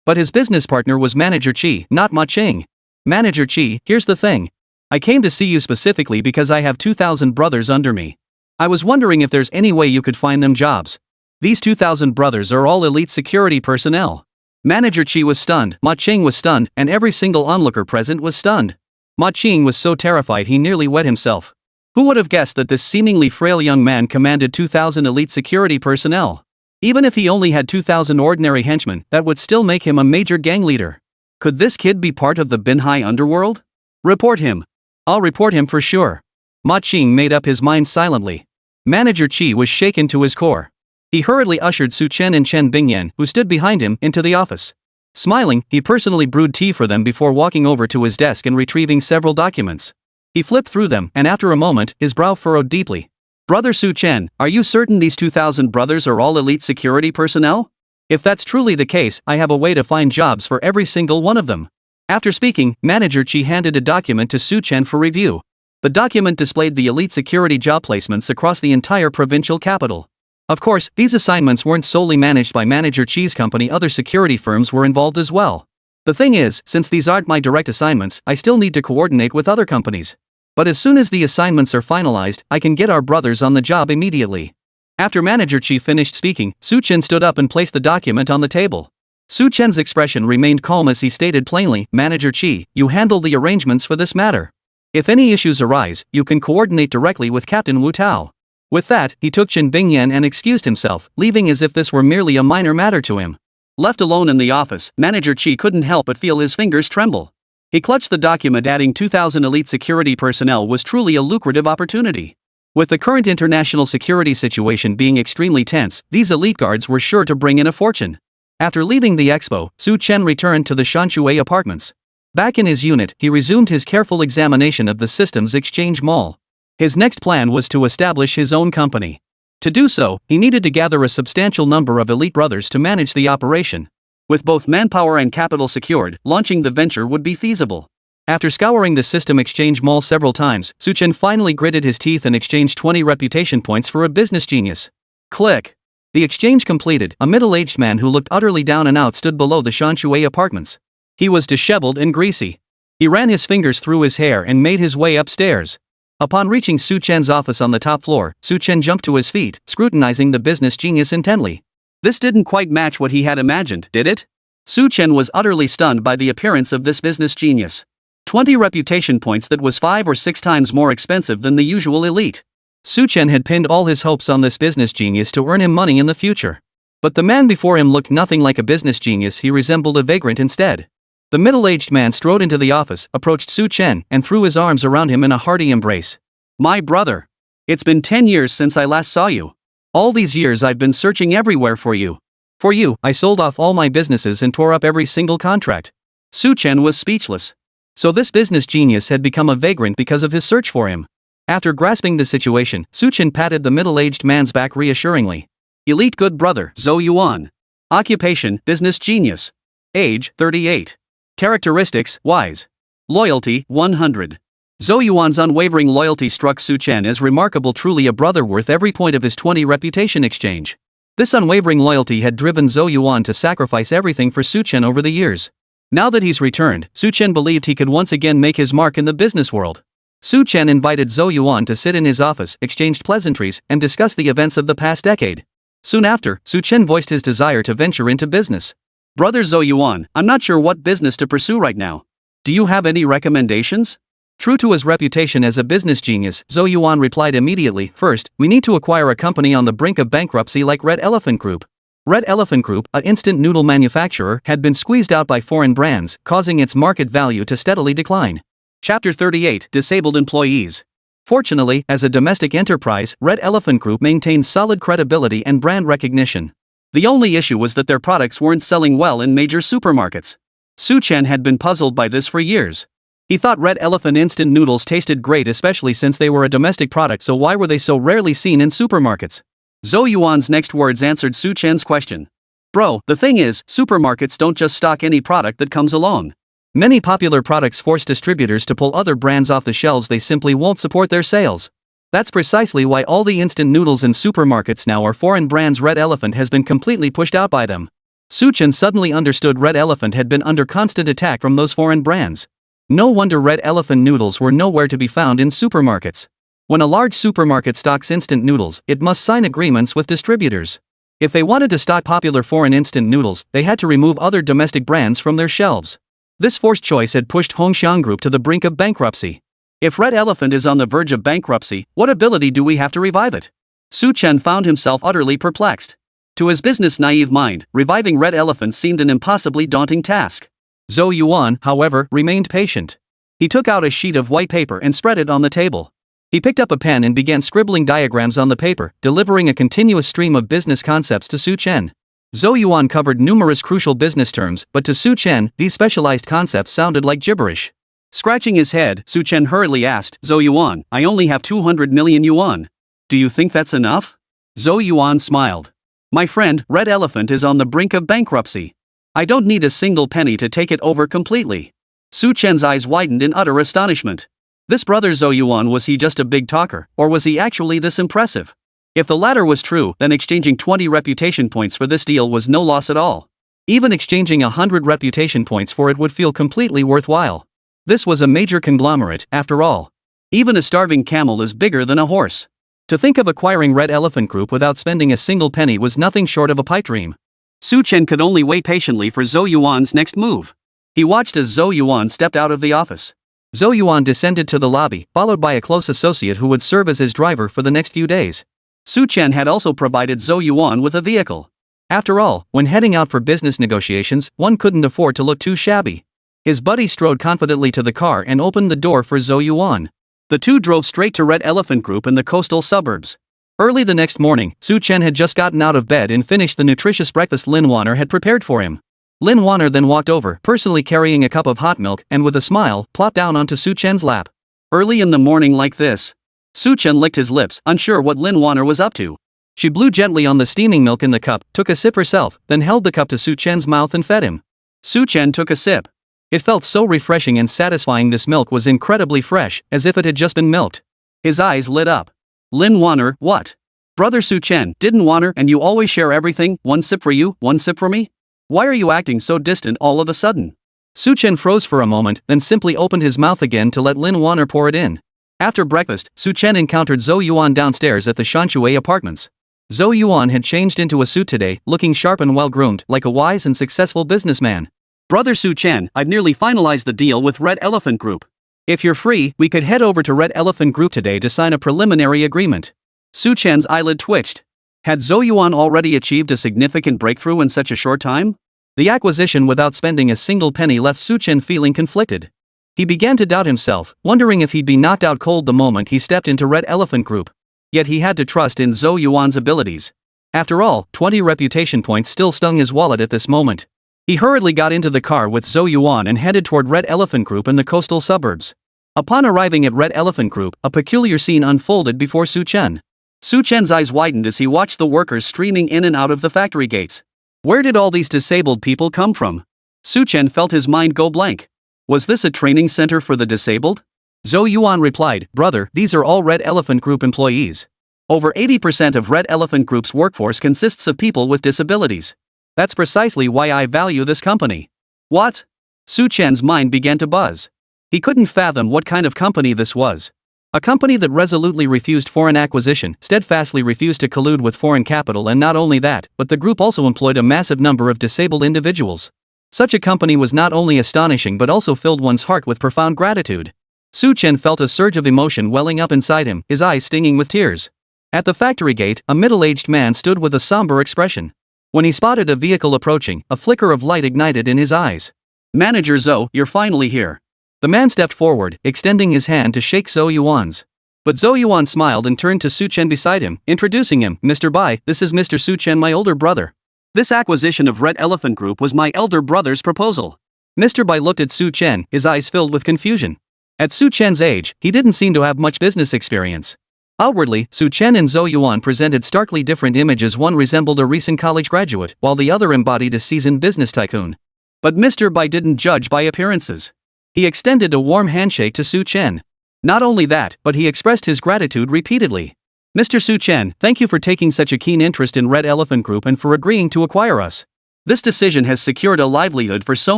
But his business partner was Manager Chi, not Ma Qing. Manager Chi, here's the thing. I came to see you specifically because I have 2,000 brothers under me. I was wondering if there's any way you could find them jobs. These 2,000 brothers are all elite security personnel. Manager Chi was stunned, Ma Qing was stunned, and every single onlooker present was stunned. Ma Qing was so terrified he nearly wet himself. Who would have guessed that this seemingly frail young man commanded 2,000 elite security personnel? Even if he only had 2,000 ordinary henchmen, that would still make him a major gang leader. Could this kid be part of the Binhai underworld? Report him. I'll report him for sure. Ma Qing made up his mind silently. Manager Qi was shaken to his core. He hurriedly ushered Su Chen and Chen Bingyan, who stood behind him, into the office. Smiling, he personally brewed tea for them before walking over to his desk and retrieving several documents. He flipped through them, and after a moment, his brow furrowed deeply. Brother Su Chen, are you certain these 2,000 brothers are all elite security personnel? If that's truly the case, I have a way to find jobs for every single one of them. After speaking, Manager Qi handed a document to Su Chen for review. The document displayed the elite security job placements across the entire provincial capital. Of course, these assignments weren't solely managed by Manager Qi's company, other security firms were involved as well. The thing is, since these aren't my direct assignments, I still need to coordinate with other companies. But as soon as the assignments are finalized, I can get our brothers on the job immediately. After Manager Qi finished speaking, Su Chen stood up and placed the document on the table. Su Chen's expression remained calm as he stated plainly, Manager Qi, you handle the arrangements for this matter. If any issues arise, you can coordinate directly with Captain Wu Tao. With that, he took Chen Bingyan and excused himself, leaving as if this were merely a minor matter to him. Left alone in the office, Manager Qi couldn't help but feel his fingers tremble. He clutched the document. Adding 2,000 elite security personnel was truly a lucrative opportunity. With the current international security situation being extremely tense, these elite guards were sure to bring in a fortune. After leaving the expo, Su Chen returned to the Shanshui apartments. Back in his unit, he resumed his careful examination of the systems exchange mall. His next plan was to establish his own company. To do so, he needed to gather a substantial number of elite brothers to manage the operation. With both manpower and capital secured, launching the venture would be feasible. After scouring the system exchange mall several times, Su Chen finally gritted his teeth and exchanged 20 reputation points for a business genius. Click. The exchange completed, a middle-aged man who looked utterly down and out stood below the Shanshui apartments. He was disheveled and greasy. He ran his fingers through his hair and made his way upstairs. Upon reaching Su Chen's office on the top floor, Su Chen jumped to his feet, scrutinizing the business genius intently. This didn't quite match what he had imagined, did it? Su Chen was utterly stunned by the appearance of this business genius. 20 reputation points, that was 5 or 6 times more expensive than the usual elite. Su Chen had pinned all his hopes on this business genius to earn him money in the future. But the man before him looked nothing like a business genius, he resembled a vagrant instead. The middle-aged man strode into the office, approached Su Chen, and threw his arms around him in a hearty embrace. My brother! It's been 10 years since I last saw you. All these years I've been searching everywhere for you. For you, I sold off all my businesses and tore up every single contract. Su Chen was speechless. So this business genius had become a vagrant because of his search for him. After grasping the situation, Su Chen patted the middle-aged man's back reassuringly. Elite good brother, Zhou Yuan. Occupation, business genius. Age, 38. Characteristics, wise. Loyalty, 100. Zhou Yuan's unwavering loyalty struck Su Chen as remarkable, truly a brother worth every point of his 20 reputation exchange. This unwavering loyalty had driven Zhou Yuan to sacrifice everything for Su Chen over the years. Now that he's returned, Su Chen believed he could once again make his mark in the business world. Su Chen invited Zhou Yuan to sit in his office, exchanged pleasantries, and discussed the events of the past decade. Soon after, Su Chen voiced his desire to venture into business. Brother Zhou Yuan, I'm not sure what business to pursue right now. Do you have any recommendations? True to his reputation as a business genius, Zhou Yuan replied immediately, First, we need to acquire a company on the brink of bankruptcy like Red Elephant Group. Red Elephant Group, an instant noodle manufacturer, had been squeezed out by foreign brands, causing its market value to steadily decline. Chapter 38, Disabled Employees. Fortunately, as a domestic enterprise, Red Elephant Group maintained solid credibility and brand recognition. The only issue was that their products weren't selling well in major supermarkets. Su Chen had been puzzled by this for years. He thought Red Elephant instant noodles tasted great, especially since they were a domestic product, so why were they so rarely seen in supermarkets? Zhou Yuan's next words answered Su Chen's question. Bro, the thing is, supermarkets don't just stock any product that comes along. Many popular products force distributors to pull other brands off the shelves. They simply won't support their sales. That's precisely why all the instant noodles in supermarkets now are foreign brands. Red Elephant has been completely pushed out by them. Su Chen suddenly understood Red Elephant had been under constant attack from those foreign brands. No wonder Red Elephant noodles were nowhere to be found in supermarkets. When a large supermarket stocks instant noodles, it must sign agreements with distributors. If they wanted to stock popular foreign instant noodles, they had to remove other domestic brands from their shelves. This forced choice had pushed Hongxiang Group to the brink of bankruptcy. If Red Elephant is on the verge of bankruptcy, what ability do we have to revive it? Su Chen found himself utterly perplexed. To his business-naive mind, reviving Red Elephant seemed an impossibly daunting task. Zhou Yuan, however, remained patient. He took out a sheet of white paper and spread it on the table. He picked up a pen and began scribbling diagrams on the paper, delivering a continuous stream of business concepts to Su Chen. Zhou Yuan covered numerous crucial business terms, but to Su Chen, these specialized concepts sounded like gibberish. Scratching his head, Su Chen hurriedly asked, "Zhou Yuan, I only have 200 million yuan. Do you think that's enough?" Zhou Yuan smiled. "My friend, Red Elephant is on the brink of bankruptcy. I don't need a single penny to take it over completely." Su Chen's eyes widened in utter astonishment. This brother Zhou Yuan, was he just a big talker, or was he actually this impressive? If the latter was true, then exchanging 20 reputation points for this deal was no loss at all. Even exchanging 100 reputation points for it would feel completely worthwhile. This was a major conglomerate, after all. Even a starving camel is bigger than a horse. To think of acquiring Red Elephant Group without spending a single penny was nothing short of a pipe dream. Su Chen could only wait patiently for Zhou Yuan's next move. He watched as Zhou Yuan stepped out of the office. Zhou Yuan descended to the lobby, followed by a close associate who would serve as his driver for the next few days. Su Chen had also provided Zhou Yuan with a vehicle. After all, when heading out for business negotiations, one couldn't afford to look too shabby. His buddy strode confidently to the car and opened the door for Zhou Yuan. The two drove straight to Red Elephant Group in the coastal suburbs. Early the next morning, Su Chen had just gotten out of bed and finished the nutritious breakfast Lin Wanner had prepared for him. Lin Wanner then walked over, personally carrying a cup of hot milk, and with a smile, plopped down onto Su Chen's lap. Early in the morning like this? Su Chen licked his lips, unsure what Lin Wanner was up to. She blew gently on the steaming milk in the cup, took a sip herself, then held the cup to Su Chen's mouth and fed him. Su Chen took a sip. It felt so refreshing and satisfying. This milk was incredibly fresh, as if it had just been milked. His eyes lit up. Lin Wanner, what? Brother Su Chen, didn't Wanner and you always share everything, one sip for you, one sip for me? Why are you acting so distant all of a sudden? Su Chen froze for a moment, then simply opened his mouth again to let Lin Wanner pour it in. After breakfast, Su Chen encountered Zhou Yuan downstairs at the Shanshui apartments. Zhou Yuan had changed into a suit today, looking sharp and well-groomed, like a wise and successful businessman. "Brother Su Chen, I've nearly finalized the deal with Red Elephant Group. If you're free, we could head over to Red Elephant Group today to sign a preliminary agreement." Su Chen's eyelid twitched. Had Zhou Yuan already achieved a significant breakthrough in such a short time? The acquisition without spending a single penny left Su Chen feeling conflicted. He began to doubt himself, wondering if he'd be knocked out cold the moment he stepped into Red Elephant Group. Yet he had to trust in Zhou Yuan's abilities. After all, 20 reputation points still stung his wallet at this moment. He hurriedly got into the car with Zhou Yuan and headed toward Red Elephant Group in the coastal suburbs. Upon arriving at Red Elephant Group, a peculiar scene unfolded before Su Chen. Su Chen's eyes widened as he watched the workers streaming in and out of the factory gates. Where did all these disabled people come from? Su Chen felt his mind go blank. Was this a training center for the disabled? Zhou Yuan replied, "Brother, these are all Red Elephant Group employees. Over 80% of Red Elephant Group's workforce consists of people with disabilities. That's precisely why I value this company." What? Su Chen's mind began to buzz. He couldn't fathom what kind of company this was. A company that resolutely refused foreign acquisition, steadfastly refused to collude with foreign capital, and not only that, but the group also employed a massive number of disabled individuals. Such a company was not only astonishing but also filled one's heart with profound gratitude. Su Chen felt a surge of emotion welling up inside him, his eyes stinging with tears. At the factory gate, a middle-aged man stood with a somber expression. When he spotted a vehicle approaching, a flicker of light ignited in his eyes. "Manager Zhou, you're finally here." The man stepped forward, extending his hand to shake Zhou Yuan's. But Zhou Yuan smiled and turned to Su Chen beside him, introducing him, "Mr. Bai, this is Mr. Su Chen, my older brother. This acquisition of Red Elephant Group was my elder brother's proposal." Mr. Bai looked at Su Chen, his eyes filled with confusion. At Su Chen's age, he didn't seem to have much business experience. Outwardly, Su Chen and Zhou Yuan presented starkly different images. One resembled a recent college graduate, while the other embodied a seasoned business tycoon. But Mr. Bai didn't judge by appearances. He extended a warm handshake to Su Chen. Not only that, but he expressed his gratitude repeatedly. "Mr. Su Chen, thank you for taking such a keen interest in Red Elephant Group and for agreeing to acquire us. This decision has secured a livelihood for so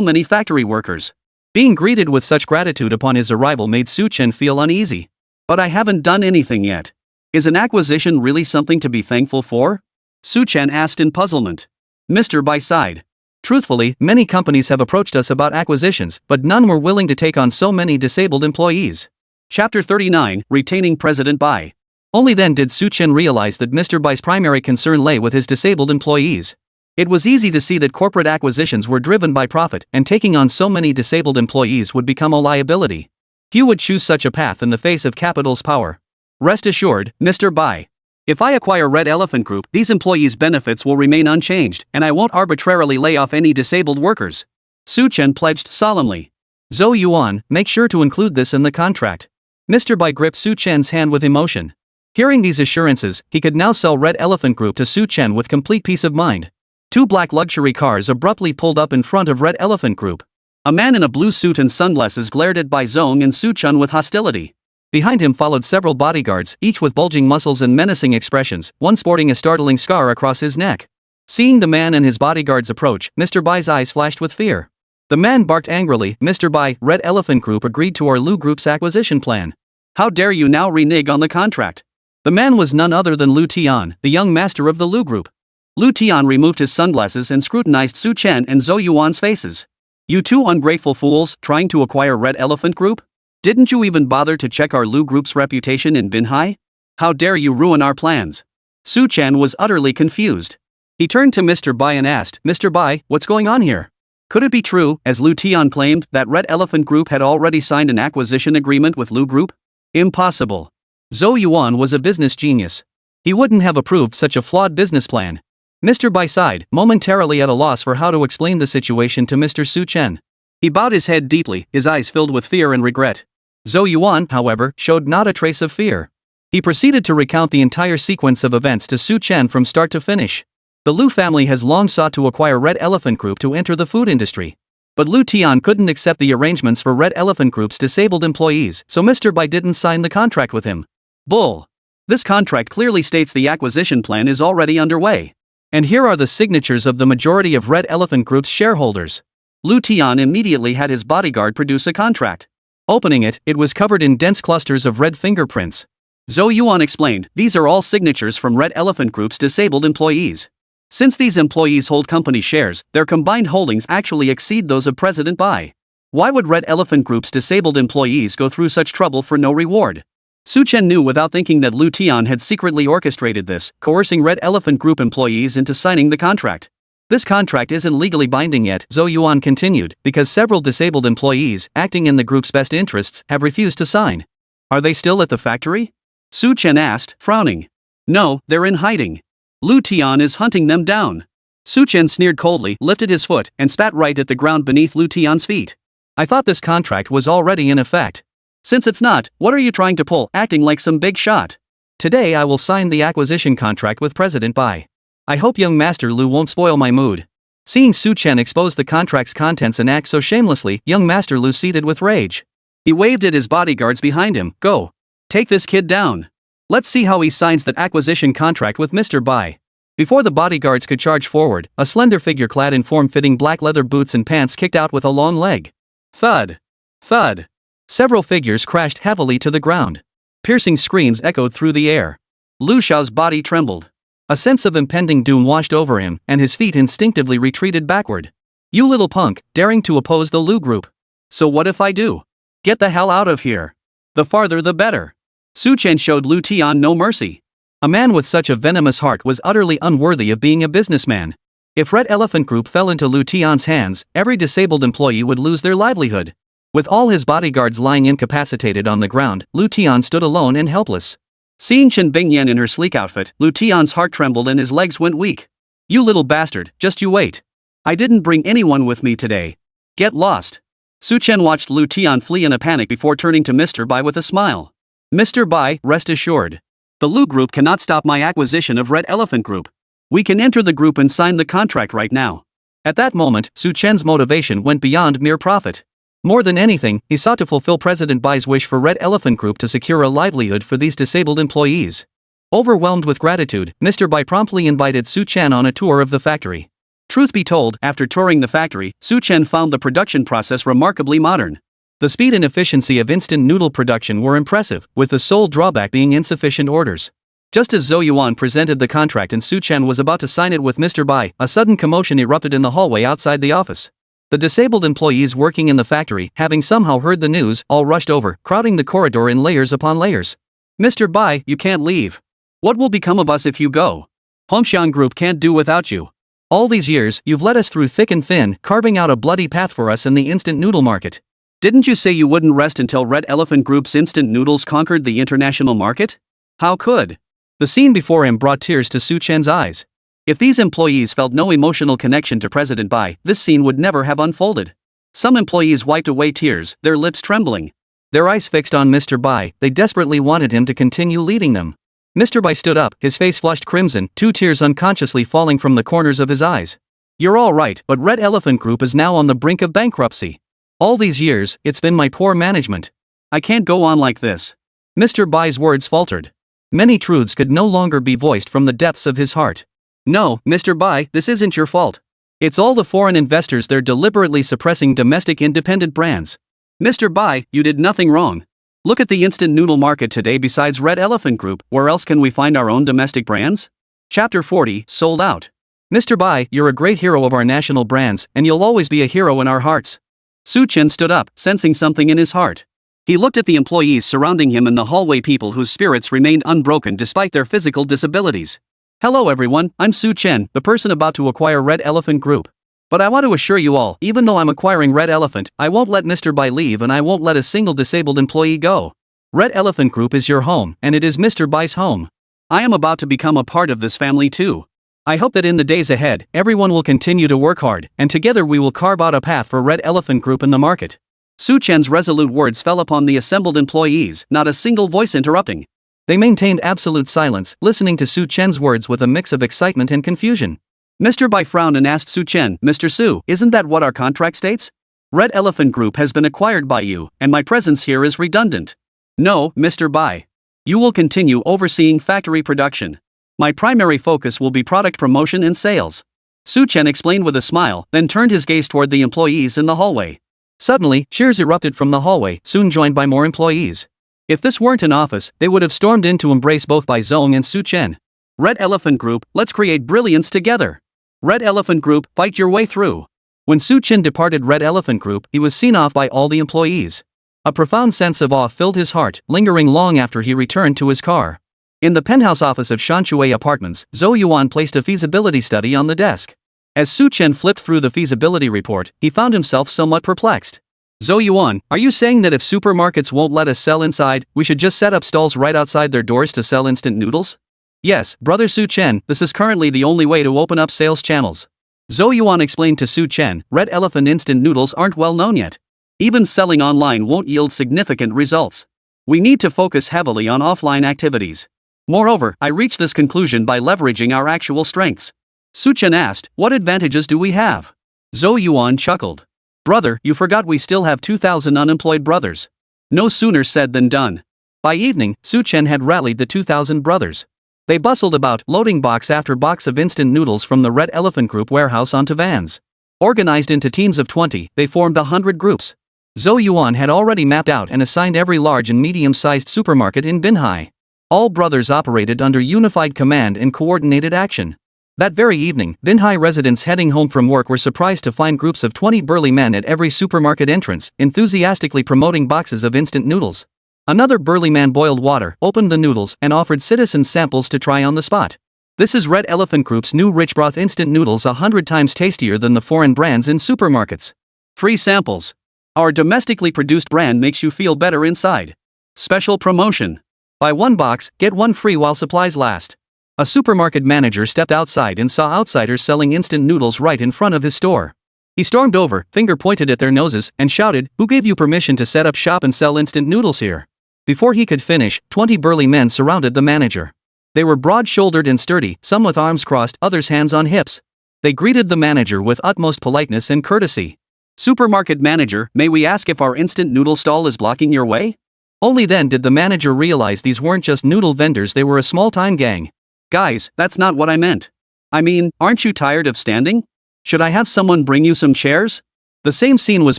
many factory workers." Being greeted with such gratitude upon his arrival made Su Chen feel uneasy. "But I haven't done anything yet. Is an acquisition really something to be thankful for?" Su Chen asked in puzzlement. Mr. Bai sighed. Truthfully, many companies have approached us about acquisitions, but none were willing to take on so many disabled employees. Chapter 39, Retaining President Bai. Only then did Chen realize that Mr. Bai's primary concern lay with his disabled employees. It was easy to see that corporate acquisitions were driven by profit, and taking on so many disabled employees would become a liability. Few would choose such a path in the face of capital's power. Rest assured, Mr. Bai. If I acquire Red Elephant Group, these employees' benefits will remain unchanged, and I won't arbitrarily lay off any disabled workers. Chen pledged solemnly. Zhou Yuan, make sure to include this in the contract. Mr. Bai gripped Chen's hand with emotion. Hearing these assurances, he could now sell Red Elephant Group to Chen with complete peace of mind. Two black luxury cars abruptly pulled up in front of Red Elephant Group. A man in a blue suit and sunglasses glared at Bai Zong and Chen with hostility. Behind him followed several bodyguards, each with bulging muscles and menacing expressions, one sporting a startling scar across his neck. Seeing the man and his bodyguards approach, Mr. Bai's eyes flashed with fear. The man barked angrily, Mr. Bai, Red Elephant Group agreed to our Lu Group's acquisition plan. How dare you now renege on the contract? The man was none other than Lu Tian, the young master of the Lu Group. Lu Tian removed his sunglasses and scrutinized Chen and Zhou Yuan's faces. You two ungrateful fools, trying to acquire Red Elephant Group? Didn't you even bother to check our Lu Group's reputation in Binhai? How dare you ruin our plans? Chen was utterly confused. He turned to Mr. Bai and asked, Mr. Bai, what's going on here? Could it be true, as Lu Tian claimed, that Red Elephant Group had already signed an acquisition agreement with Lu Group? Impossible. Zhou Yuan was a business genius. He wouldn't have approved such a flawed business plan. Mr. Bai sighed, momentarily at a loss for how to explain the situation to Mr. Chen. He bowed his head deeply, his eyes filled with fear and regret. Zhou Yuan, however, showed not a trace of fear. He proceeded to recount the entire sequence of events to Chen from start to finish. The Lu family has long sought to acquire Red Elephant Group to enter the food industry. But Lu Tian couldn't accept the arrangements for Red Elephant Group's disabled employees, so Mr. Bai didn't sign the contract with him. Bull. This contract clearly states the acquisition plan is already underway. And here are the signatures of the majority of Red Elephant Group's shareholders. Lu Tian immediately had his bodyguard produce a contract. Opening it, it was covered in dense clusters of red fingerprints. Zhou Yuan explained, these are all signatures from Red Elephant Group's disabled employees. Since these employees hold company shares, their combined holdings actually exceed those of President Bai. Why would Red Elephant Group's disabled employees go through such trouble for no reward? Chen knew without thinking that Lu Tian had secretly orchestrated this, coercing Red Elephant Group employees into signing the contract. This contract isn't legally binding yet, Zhou Yuan continued, because several disabled employees, acting in the group's best interests, have refused to sign. Are they still at the factory? Chen asked, frowning. No, they're in hiding. Lu Tian is hunting them down. Chen sneered coldly, lifted his foot, and spat right at the ground beneath Lu Tian's feet. I thought this contract was already in effect. Since it's not, what are you trying to pull, acting like some big shot? Today I will sign the acquisition contract with President Bai. I hope young Master Lu won't spoil my mood. Seeing Chen expose the contract's contents and act so shamelessly, young Master Lu seethed with rage. He waved at his bodyguards behind him, go. Take this kid down. Let's see how he signs that acquisition contract with Mr. Bai. Before the bodyguards could charge forward, a slender figure clad in form-fitting black leather boots and pants kicked out with a long leg. Thud. Thud. Several figures crashed heavily to the ground. Piercing screams echoed through the air. Lu Xiao's body trembled. A sense of impending doom washed over him, and his feet instinctively retreated backward. You little punk, daring to oppose the Lu Group. So what if I do? Get the hell out of here. The farther the better. Chen showed Lu Tian no mercy. A man with such a venomous heart was utterly unworthy of being a businessman. If Red Elephant Group fell into Lu Tian's hands, every disabled employee would lose their livelihood. With all his bodyguards lying incapacitated on the ground, Lu Tian stood alone and helpless. Seeing Chen Bingyan in her sleek outfit, Lu Tian's heart trembled and his legs went weak. You little bastard, just you wait. I didn't bring anyone with me today. Get lost. Chen watched Lu Tian flee in a panic before turning to Mr. Bai with a smile. Mr. Bai, rest assured. The Lu Group cannot stop my acquisition of Red Elephant Group. We can enter the group and sign the contract right now. At that moment, Chen's motivation went beyond mere profit. More than anything, he sought to fulfill President Bai's wish for Red Elephant Group to secure a livelihood for these disabled employees. Overwhelmed with gratitude, Mr. Bai promptly invited Chen on a tour of the factory. Truth be told, after touring the factory, Chen found the production process remarkably modern. The speed and efficiency of instant noodle production were impressive, with the sole drawback being insufficient orders. Just as Zhou Yuan presented the contract and Su Chen was about to sign it with Mr. Bai, a sudden commotion erupted in the hallway outside the office. The disabled employees working in the factory, having somehow heard the news, all rushed over, crowding the corridor in layers upon layers. Mr. Bai, you can't leave. What will become of us if you go? Hongxiang Group can't do without you. All these years, you've led us through thick and thin, carving out a bloody path for us in the instant noodle market. Didn't you say you wouldn't rest until Red Elephant Group's instant noodles conquered the international market? How could? The scene before him brought tears to Su Chen's eyes. If these employees felt no emotional connection to President Bai, this scene would never have unfolded. Some employees wiped away tears, their lips trembling. Their eyes fixed on Mr. Bai, they desperately wanted him to continue leading them. Mr. Bai stood up, his face flushed crimson, 2 tears unconsciously falling from the corners of his eyes. You're all right, but Red Elephant Group is now on the brink of bankruptcy. All these years, it's been my poor management. I can't go on like this. Mr. Bai's words faltered. Many truths could no longer be voiced from the depths of his heart. No, Mr. Bai, this isn't your fault. It's all the foreign investors, they're deliberately suppressing domestic independent brands. Mr. Bai, you did nothing wrong. Look at the instant noodle market today. Besides Red Elephant Group, where else can we find our own domestic brands? Chapter 40, Sold Out. Mr. Bai, you're a great hero of our national brands, and you'll always be a hero in our hearts. Su Chen stood up, sensing something in his heart. He looked at the employees surrounding him in the hallway, people whose spirits remained unbroken despite their physical disabilities. Hello everyone, I'm Su Chen, the person about to acquire Red Elephant Group. But I want to assure you all, even though I'm acquiring Red Elephant, I won't let Mr. Bai leave and I won't let a single disabled employee go. Red Elephant Group is your home, and it is Mr. Bai's home. I am about to become a part of this family too. I hope that in the days ahead, everyone will continue to work hard, and together we will carve out a path for Red Elephant Group in the market. Su Chen's resolute words fell upon the assembled employees, not a single voice interrupting. They maintained absolute silence, listening to Su Chen's words with a mix of excitement and confusion. Mr. Bai frowned and asked Su Chen, Mr. Su, isn't that what our contract states? Red Elephant Group has been acquired by you, and my presence here is redundant. No, Mr. Bai. You will continue overseeing factory production. My primary focus will be product promotion and sales. Su Chen explained with a smile, then turned his gaze toward the employees in the hallway. Suddenly, cheers erupted from the hallway, soon joined by more employees. If this weren't an office, they would have stormed in to embrace both Bai Zong and Su Chen. Red Elephant Group, let's create brilliance together. Red Elephant Group, fight your way through. When Su Chen departed Red Elephant Group, he was seen off by all the employees. A profound sense of awe filled his heart, lingering long after he returned to his car. In the penthouse office of Shanshui Apartments, Zhou Yuan placed a feasibility study on the desk. As Su Chen flipped through the feasibility report, he found himself somewhat perplexed. Zhou Yuan, are you saying that if supermarkets won't let us sell inside, we should just set up stalls right outside their doors to sell instant noodles? Yes, brother Su Chen, this is currently the only way to open up sales channels. Zhou Yuan explained to Su Chen, Red Elephant instant noodles aren't well known yet. Even selling online won't yield significant results. We need to focus heavily on offline activities. Moreover, I reached this conclusion by leveraging our actual strengths. Su Chen asked, what advantages do we have? Zhou Yuan chuckled. Brother, you forgot we still have 2,000 unemployed brothers. No sooner said than done. By evening, Su Chen had rallied the 2,000 brothers. They bustled about, loading box after box of instant noodles from the Red Elephant Group warehouse onto vans. Organized into teams of 20, they formed 100 groups. Zhou Yuan had already mapped out and assigned every large and medium-sized supermarket in Binhai. All brothers operated under unified command and coordinated action. That very evening, Binhai residents heading home from work were surprised to find groups of 20 burly men at every supermarket entrance, enthusiastically promoting boxes of instant noodles. Another burly man boiled water, opened the noodles, and offered citizens samples to try on the spot. This is Red Elephant Group's new rich broth instant noodles, 100 times tastier than the foreign brands in supermarkets. Free samples. Our domestically produced brand makes you feel better inside. Special promotion. Buy one box, get one free while supplies last. A supermarket manager stepped outside and saw outsiders selling instant noodles right in front of his store. He stormed over, finger pointed at their noses, and shouted, "Who gave you permission to set up shop and sell instant noodles here?" Before he could finish, 20 burly men surrounded the manager. They were broad-shouldered and sturdy, some with arms crossed, others hands on hips. They greeted the manager with utmost politeness and courtesy. "Supermarket manager, may we ask if our instant noodle stall is blocking your way?" Only then did the manager realize these weren't just noodle vendors, they were a small-time gang. "Guys, that's not what I meant. I mean, aren't you tired of standing? Should I have someone bring you some chairs?" The same scene was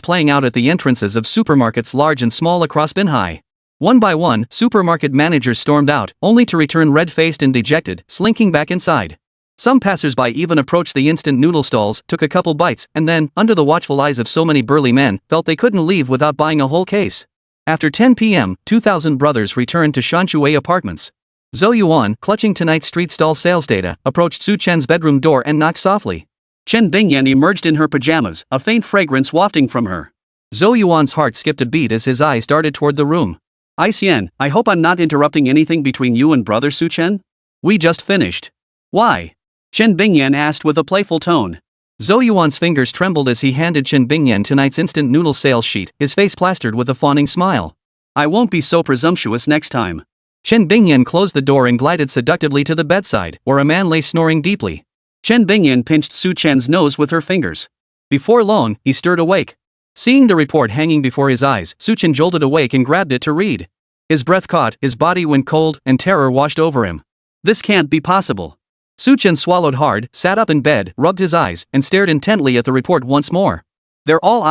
playing out at the entrances of supermarkets large and small across Binhai. One by one, supermarket managers stormed out, only to return red-faced and dejected, slinking back inside. Some passers-by even approached the instant noodle stalls, took a couple bites, and then, under the watchful eyes of so many burly men, felt they couldn't leave without buying a whole case. After 10 p.m., 2,000 brothers returned to Shanshui apartments. Zhou Yuan, clutching tonight's street stall sales data, approached Su Chen's bedroom door and knocked softly. Chen Bingyan emerged in her pajamas, a faint fragrance wafting from her. Zhou Yuan's heart skipped a beat as his eyes darted toward the room. Xian, I hope I'm not interrupting anything between you and brother Su Chen? We just finished. Why? Chen Bingyan asked with a playful tone. Zhou Yuan's fingers trembled as he handed Chen Bingyan tonight's instant noodle sales sheet, his face plastered with a fawning smile. I won't be so presumptuous next time. Chen Bingyan closed the door and glided seductively to the bedside, where a man lay snoring deeply. Chen Bingyan pinched Su Chen's nose with her fingers. Before long, he stirred awake. Seeing the report hanging before his eyes, Su Chen jolted awake and grabbed it to read. His breath caught, his body went cold, and terror washed over him. This can't be possible. Su Chen swallowed hard, sat up in bed, rubbed his eyes, and stared intently at the report once more. They're all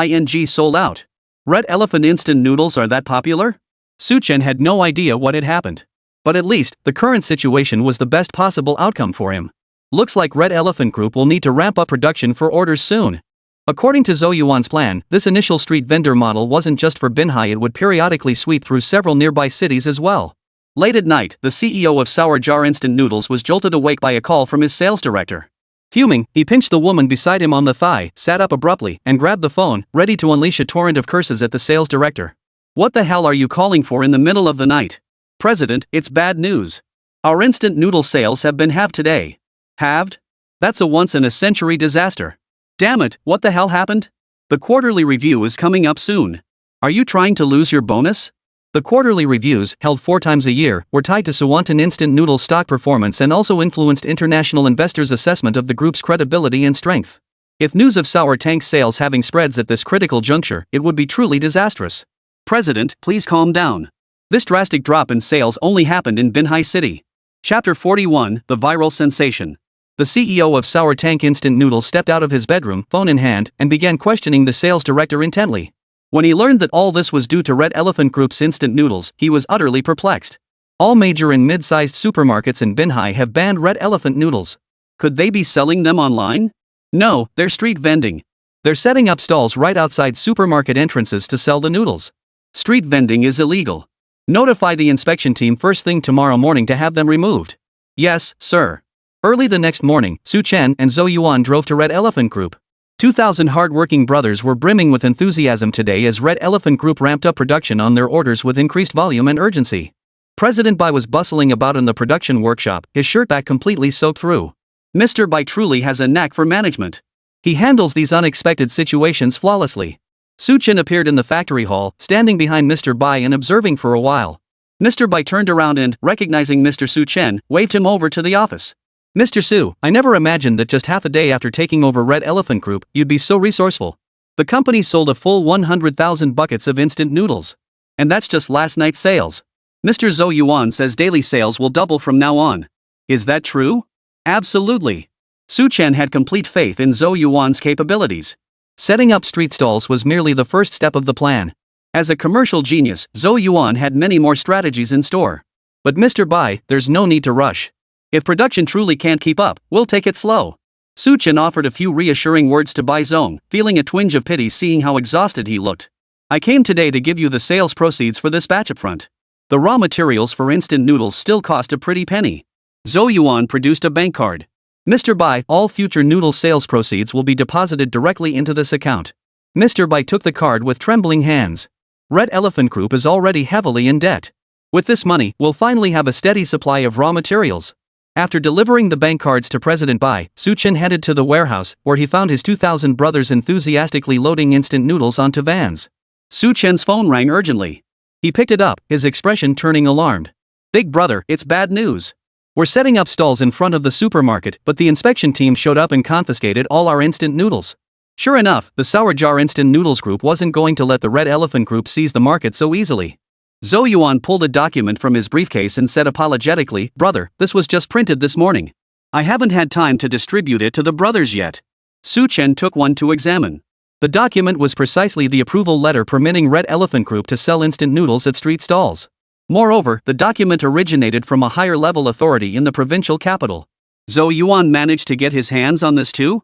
sold out. Red Elephant instant noodles are that popular? Su Chen had no idea what had happened. But at least, the current situation was the best possible outcome for him. Looks like Red Elephant Group will need to ramp up production for orders soon. According to Zhou Yuan's plan, this initial street vendor model wasn't just for Binhai, it would periodically sweep through several nearby cities as well. Late at night, the CEO of Sour Jar Instant Noodles was jolted awake by a call from his sales director. Fuming, he pinched the woman beside him on the thigh, sat up abruptly, and grabbed the phone, ready to unleash a torrent of curses at the sales director. What the hell are you calling for in the middle of the night? President, it's bad news. Our instant noodle sales have been halved today. Halved? That's a once-in-a-century disaster. Damn it, what the hell happened? The quarterly review is coming up soon. Are you trying to lose your bonus? The quarterly reviews, held 4 times a year, were tied to Suwonton Instant Noodles stock performance and also influenced international investors' assessment of the group's credibility and strength. If news of Sour Tank's sales having spreads at this critical juncture, it would be truly disastrous. President, please calm down. This drastic drop in sales only happened in Binhai City. Chapter 41, The Viral Sensation. The CEO of Sour Tank Instant Noodles stepped out of his bedroom, phone in hand, and began questioning the sales director intently. When he learned that all this was due to Red Elephant Group's instant noodles, he was utterly perplexed. All major and mid-sized supermarkets in Binhai have banned Red Elephant noodles. Could they be selling them online? No, they're street vending. They're setting up stalls right outside supermarket entrances to sell the noodles. Street vending is illegal. Notify the inspection team first thing tomorrow morning to have them removed. Yes, sir. Early the next morning, Su Chen and Zhou Yuan drove to Red Elephant Group. 2,000 hard-working brothers were brimming with enthusiasm today as Red Elephant Group ramped up production on their orders with increased volume and urgency. President Bai was bustling about in the production workshop, his shirt back completely soaked through. Mr. Bai truly has a knack for management. He handles these unexpected situations flawlessly. Su Chen appeared in the factory hall, standing behind Mr. Bai and observing for a while. Mr. Bai turned around and, recognizing Mr. Su Chen, waved him over to the office. Mr. Su, I never imagined that just half a day after taking over Red Elephant Group, you'd be so resourceful. The company sold a full 100,000 buckets of instant noodles. And that's just last night's sales. Mr. Zhou Yuan says daily sales will double from now on. Is that true? Absolutely. Su Chen had complete faith in Zhou Yuan's capabilities. Setting up street stalls was merely the first step of the plan. As a commercial genius, Zhou Yuan had many more strategies in store. But Mr. Bai, there's no need to rush. If production truly can't keep up, we'll take it slow. Su Chen offered a few reassuring words to Bai Zong, feeling a twinge of pity seeing how exhausted he looked. I came today to give you the sales proceeds for this batch upfront. The raw materials for instant noodles still cost a pretty penny. Zhou Yuan produced a bank card. Mr. Bai, all future noodle sales proceeds will be deposited directly into this account. Mr. Bai took the card with trembling hands. Red Elephant Group is already heavily in debt. With this money, we'll finally have a steady supply of raw materials. After delivering the bank cards to President Bai, Su Chen headed to the warehouse, where he found his 2,000 brothers enthusiastically loading instant noodles onto vans. Su Chen's phone rang urgently. He picked it up, his expression turning alarmed. Big brother, it's bad news. We're setting up stalls in front of the supermarket, but the inspection team showed up and confiscated all our instant noodles. Sure enough, the Sour Jar Instant Noodles Group wasn't going to let the Red Elephant Group seize the market so easily. Zhou Yuan pulled a document from his briefcase and said apologetically, "Brother, this was just printed this morning. I haven't had time to distribute it to the brothers yet." Su Chen took one to examine. The document was precisely the approval letter permitting Red Elephant Group to sell instant noodles at street stalls. Moreover, the document originated from a higher-level authority in the provincial capital. Zhou Yuan managed to get his hands on this too?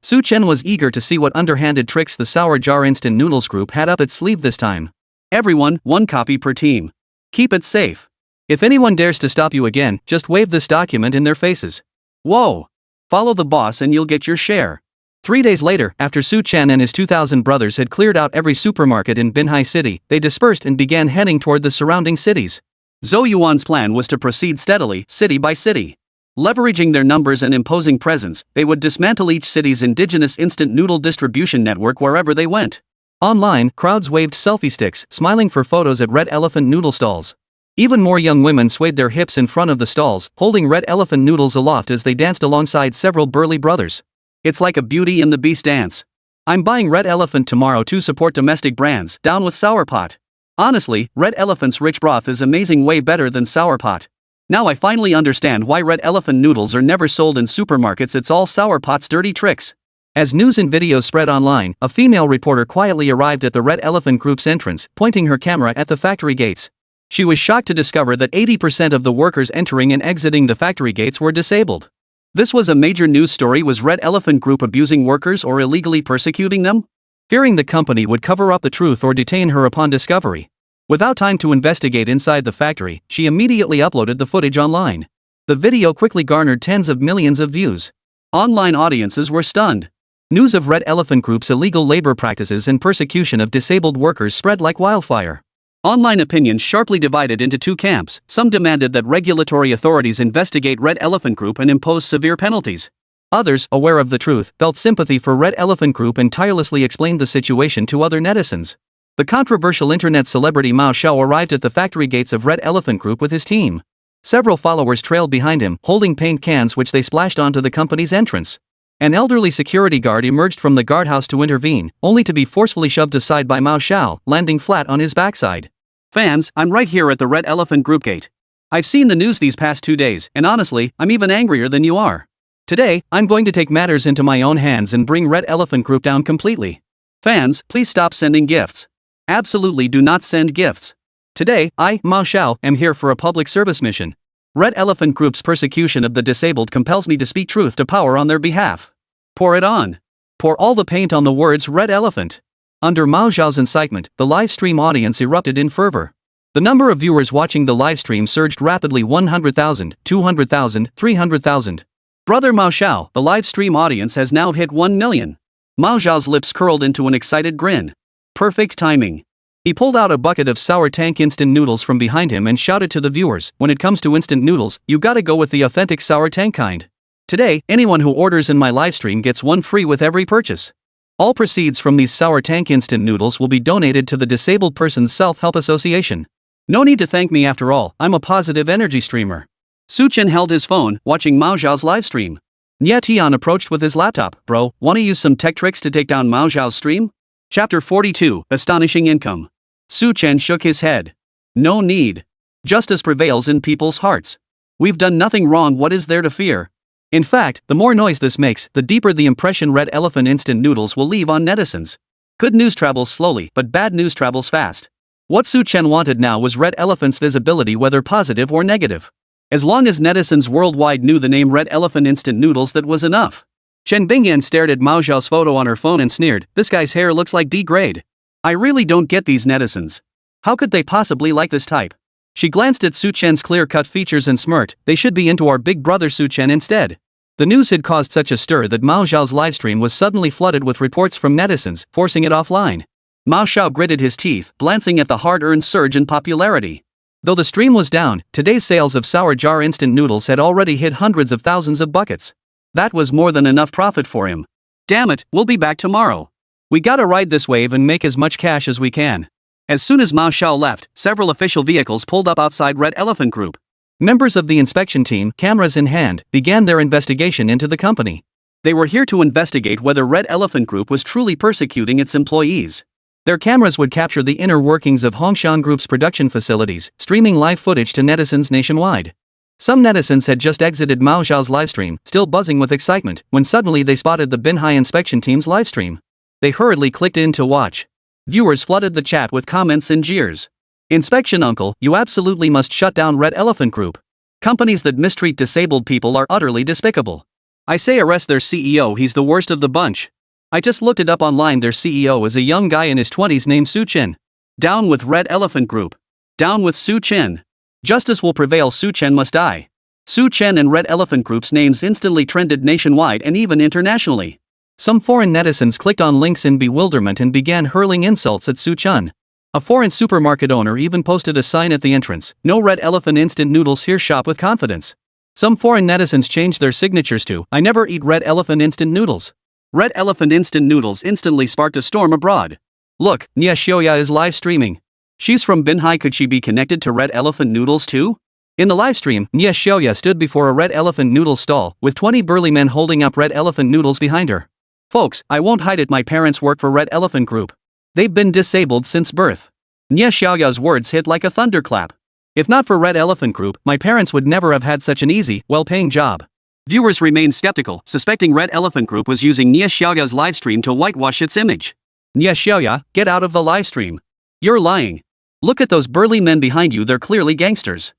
Su Chen was eager to see what underhanded tricks the Sour Jar Instant Noodles group had up its sleeve this time. Everyone, one copy per team. Keep it safe. If anyone dares to stop you again, just wave this document in their faces. Whoa! Follow the boss and you'll get your share. 3 days later, after Su Chen and his 2,000 brothers had cleared out every supermarket in Binhai City, they dispersed and began heading toward the surrounding cities. Zhou Yuan's plan was to proceed steadily, city by city. Leveraging their numbers and imposing presence, they would dismantle each city's indigenous instant noodle distribution network wherever they went. Online, crowds waved selfie sticks, smiling for photos at Red Elephant noodle stalls. Even more young women swayed their hips in front of the stalls, holding Red Elephant noodles aloft as they danced alongside several burly brothers. It's like a Beauty and the Beast dance. I'm buying Red Elephant tomorrow to support domestic brands, down with Sour Pot. Honestly, Red Elephant's rich broth is amazing, way better than Sour Pot. Now I finally understand why Red Elephant noodles are never sold in supermarkets, it's all Sour Pot's dirty tricks. As news and videos spread online, a female reporter quietly arrived at the Red Elephant Group's entrance, pointing her camera at the factory gates. She was shocked to discover that 80% of the workers entering and exiting the factory gates were disabled. This was a major news story. Was Red Elephant Group abusing workers or illegally persecuting them? Fearing the company would cover up the truth or detain her upon discovery. Without time to investigate inside the factory, she immediately uploaded the footage online. The video quickly garnered tens of millions of views. Online audiences were stunned. News of Red Elephant Group's illegal labor practices and persecution of disabled workers spread like wildfire. Online opinions sharply divided into two camps. Some demanded that regulatory authorities investigate Red Elephant Group and impose severe penalties. Others, aware of the truth, felt sympathy for Red Elephant Group and tirelessly explained the situation to other netizens. The controversial internet celebrity Mao Xiao arrived at the factory gates of Red Elephant Group with his team. Several followers trailed behind him, holding paint cans which they splashed onto the company's entrance. An elderly security guard emerged from the guardhouse to intervene, only to be forcefully shoved aside by Mao Xiao, landing flat on his backside. Fans, I'm right here at the Red Elephant Group gate. I've seen the news these past 2 days, and honestly, I'm even angrier than you are. Today, I'm going to take matters into my own hands and bring Red Elephant Group down completely. Fans, please stop sending gifts. Absolutely do not send gifts. Today, I, Mao Xiao, am here for a public service mission. Red Elephant Group's persecution of the disabled compels me to speak truth to power on their behalf. Pour it on. Pour all the paint on the words Red Elephant. Under Mao Xiao's incitement, the live stream audience erupted in fervor. The number of viewers watching the live stream surged rapidly: 100,000, 200,000, 300,000. Brother Mao Xiao, the live stream audience has now hit 1 million. Mao Xiao's lips curled into an excited grin. Perfect timing. He pulled out a bucket of sour tank instant noodles from behind him and shouted to the viewers, when it comes to instant noodles, you gotta go with the authentic sour tank kind. Today, anyone who orders in my livestream gets one free with every purchase. All proceeds from these sour tank instant noodles will be donated to the Disabled Persons Self-Help Association. No need to thank me, after all, I'm a positive energy streamer. Su Chen held his phone, watching Mao Xiao's livestream. Nye Tian approached with his laptop. Bro, wanna use some tech tricks to take down Mao Xiao's stream? Chapter 42, Astonishing Income. Su Chen shook his head. No need. Justice prevails in people's hearts. We've done nothing wrong, what is there to fear? In fact, the more noise this makes, the deeper the impression Red Elephant instant noodles will leave on netizens. Good news travels slowly, but bad news travels fast. What Su Chen wanted now was Red Elephant's visibility, whether positive or negative. As long as netizens worldwide knew the name Red Elephant instant noodles, that was enough. Chen Bingyan stared at Mao Xiao's photo on her phone and sneered, this guy's hair looks like D-grade. I really don't get these netizens. How could they possibly like this type? She glanced at Su Chen's clear-cut features and smirked, they should be into our big brother Su Chen instead. The news had caused such a stir that Mao Xiao's livestream was suddenly flooded with reports from netizens, forcing it offline. Mao Xiao gritted his teeth, glancing at the hard-earned surge in popularity. Though the stream was down, today's sales of Sour Jar instant noodles had already hit hundreds of thousands of buckets. That was more than enough profit for him. Damn it, we'll be back tomorrow. We gotta ride this wave and make as much cash as we can. As soon as Mao Xiao left, several official vehicles pulled up outside Red Elephant Group. Members of the inspection team, cameras in hand, began their investigation into the company. They were here to investigate whether Red Elephant Group was truly persecuting its employees. Their cameras would capture the inner workings of Hongshan Group's production facilities, streaming live footage to netizens nationwide. Some netizens had just exited Mao Xiao's livestream, still buzzing with excitement, when suddenly they spotted the Binhai inspection team's livestream. They hurriedly clicked in to watch. Viewers flooded the chat with comments and jeers. Inspection uncle, you absolutely must shut down Red Elephant Group. Companies that mistreat disabled people are utterly despicable. I say arrest their CEO, he's the worst of the bunch. I just looked it up online, their CEO is a young guy in his 20s named Chen. Down with Red Elephant Group. Down with Chen. Justice will prevail, Chen must die. Chen and Red Elephant Group's names instantly trended nationwide and even internationally. Some foreign netizens clicked on links in bewilderment and began hurling insults at Chen. A foreign supermarket owner even posted a sign at the entrance, "No Red Elephant instant noodles here, shop with confidence." Some foreign netizens changed their signatures to, "I never eat Red Elephant instant noodles." Red Elephant instant noodles instantly sparked a storm abroad. Look, Nia Xiaoya is live streaming. She's from Binhai, could she be connected to Red Elephant noodles too? In the livestream, Nia Xiaoya stood before a Red Elephant noodle stall, with 20 burly men holding up Red Elephant noodles behind her. Folks, I won't hide it, my parents work for Red Elephant Group. They've been disabled since birth. Nia Xiaoya's words hit like a thunderclap. If not for Red Elephant Group, my parents would never have had such an easy, well-paying job. Viewers remained skeptical, suspecting Red Elephant Group was using Nia Xiaoya's livestream to whitewash its image. Nia Xiaoya, get out of the livestream. You're lying. Look at those burly men behind you, they're clearly gangsters.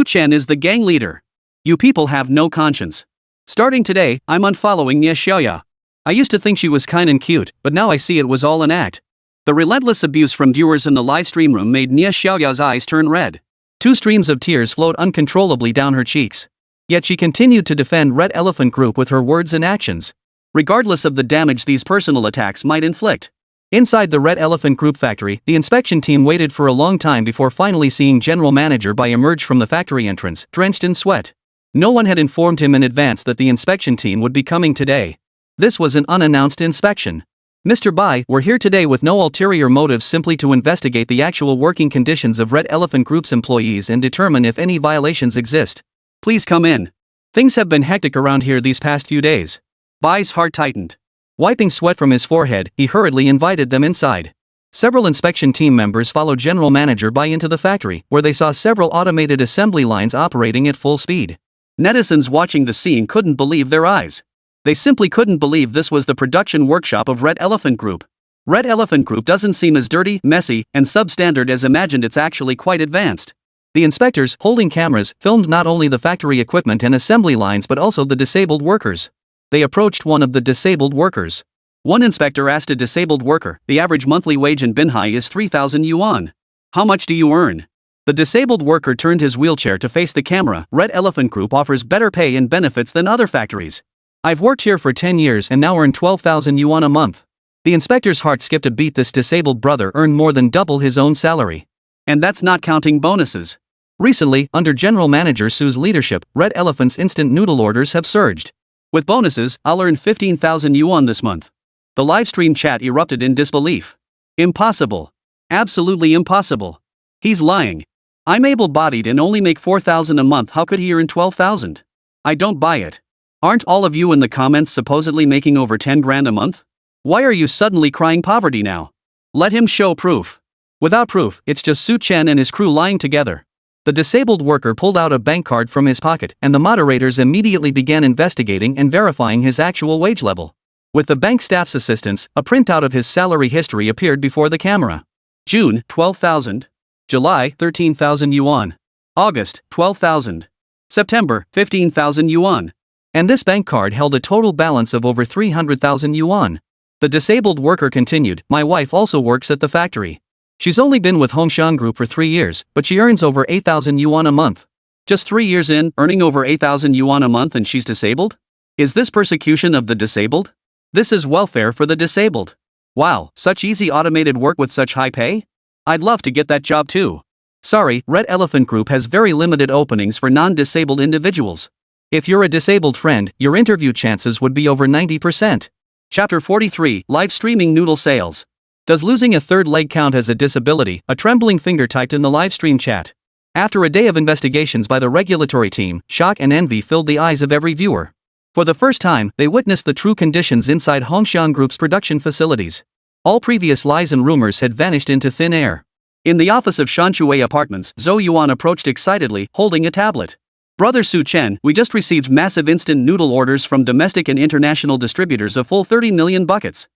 Chen is the gang leader. You people have no conscience. Starting today, I'm unfollowing Nia Xiaoya. I used to think she was kind and cute, but now I see it was all an act. The relentless abuse from viewers in the live stream room made Nia Xiaoya's eyes turn red. 2 streams of tears flowed uncontrollably down her cheeks. Yet she continued to defend Red Elephant Group with her words and actions, regardless of the damage these personal attacks might inflict. Inside the Red Elephant Group factory, the inspection team waited for a long time before finally seeing General Manager Bai emerge from the factory entrance, drenched in sweat. No one had informed him in advance that the inspection team would be coming today. This was an unannounced inspection. Mr. Bai, we're here today with no ulterior motives, simply to investigate the actual working conditions of Red Elephant Group's employees and determine if any violations exist. Please come in. Things have been hectic around here these past few days. Bai's heart tightened. Wiping sweat from his forehead, he hurriedly invited them inside. Several inspection team members followed General Manager Bai into the factory, where they saw several automated assembly lines operating at full speed. Netizens watching the scene couldn't believe their eyes. They simply couldn't believe this was the production workshop of Red Elephant Group. Red Elephant Group doesn't seem as dirty, messy, and substandard as imagined, it's actually quite advanced. The inspectors, holding cameras, filmed not only the factory equipment and assembly lines but also the disabled workers. They approached one of the disabled workers. One inspector asked a disabled worker, "The average monthly wage in Binhai is 3,000 yuan. How much do you earn?" The disabled worker turned his wheelchair to face the camera. Red Elephant Group offers better pay and benefits than other factories. I've worked here for 10 years and now earn 12,000 yuan a month. The inspector's heart skipped a beat. This disabled brother earned more than double his own salary. And that's not counting bonuses. Recently, under General Manager Su's leadership, Red Elephant's instant noodle orders have surged. With bonuses, I'll earn 15,000 yuan this month. The livestream chat erupted in disbelief. Impossible. Absolutely impossible. He's lying. I'm able-bodied and only make 4,000 a month. How could he earn 12,000? I don't buy it. Aren't all of you in the comments supposedly making over 10 grand a month? Why are you suddenly crying poverty now? Let him show proof. Without proof, it's just Chen and his crew lying together. The disabled worker pulled out a bank card from his pocket, and the moderators immediately began investigating and verifying his actual wage level. With the bank staff's assistance, a printout of his salary history appeared before the camera. June, 12,000. July, 13,000 yuan. August, 12,000. September, 15,000 yuan. And this bank card held a total balance of over 300,000 yuan. The disabled worker continued, "My wife also works at the factory. She's only been with Hongshan Group for 3 years, but she earns over 8,000 yuan a month." Just 3 years in, earning over 8,000 yuan a month, and she's disabled? Is this persecution of the disabled? This is welfare for the disabled. Wow, such easy automated work with such high pay? I'd love to get that job too. Sorry, Red Elephant Group has very limited openings for non-disabled individuals. If you're a disabled friend, your interview chances would be over 90%. Chapter 43, Live Streaming Noodle Sales. Does losing a third leg count as a disability? A trembling finger typed in the live stream chat. After a day of investigations by the regulatory team, shock and envy filled the eyes of every viewer. For the first time, they witnessed the true conditions inside Hongshan Group's production facilities. All previous lies and rumors had vanished into thin air. In the office of Shanshui Apartments, Zhou Yuan approached excitedly, holding a tablet. "Brother Chen, we just received massive instant noodle orders from domestic and international distributors, a full 30 million buckets.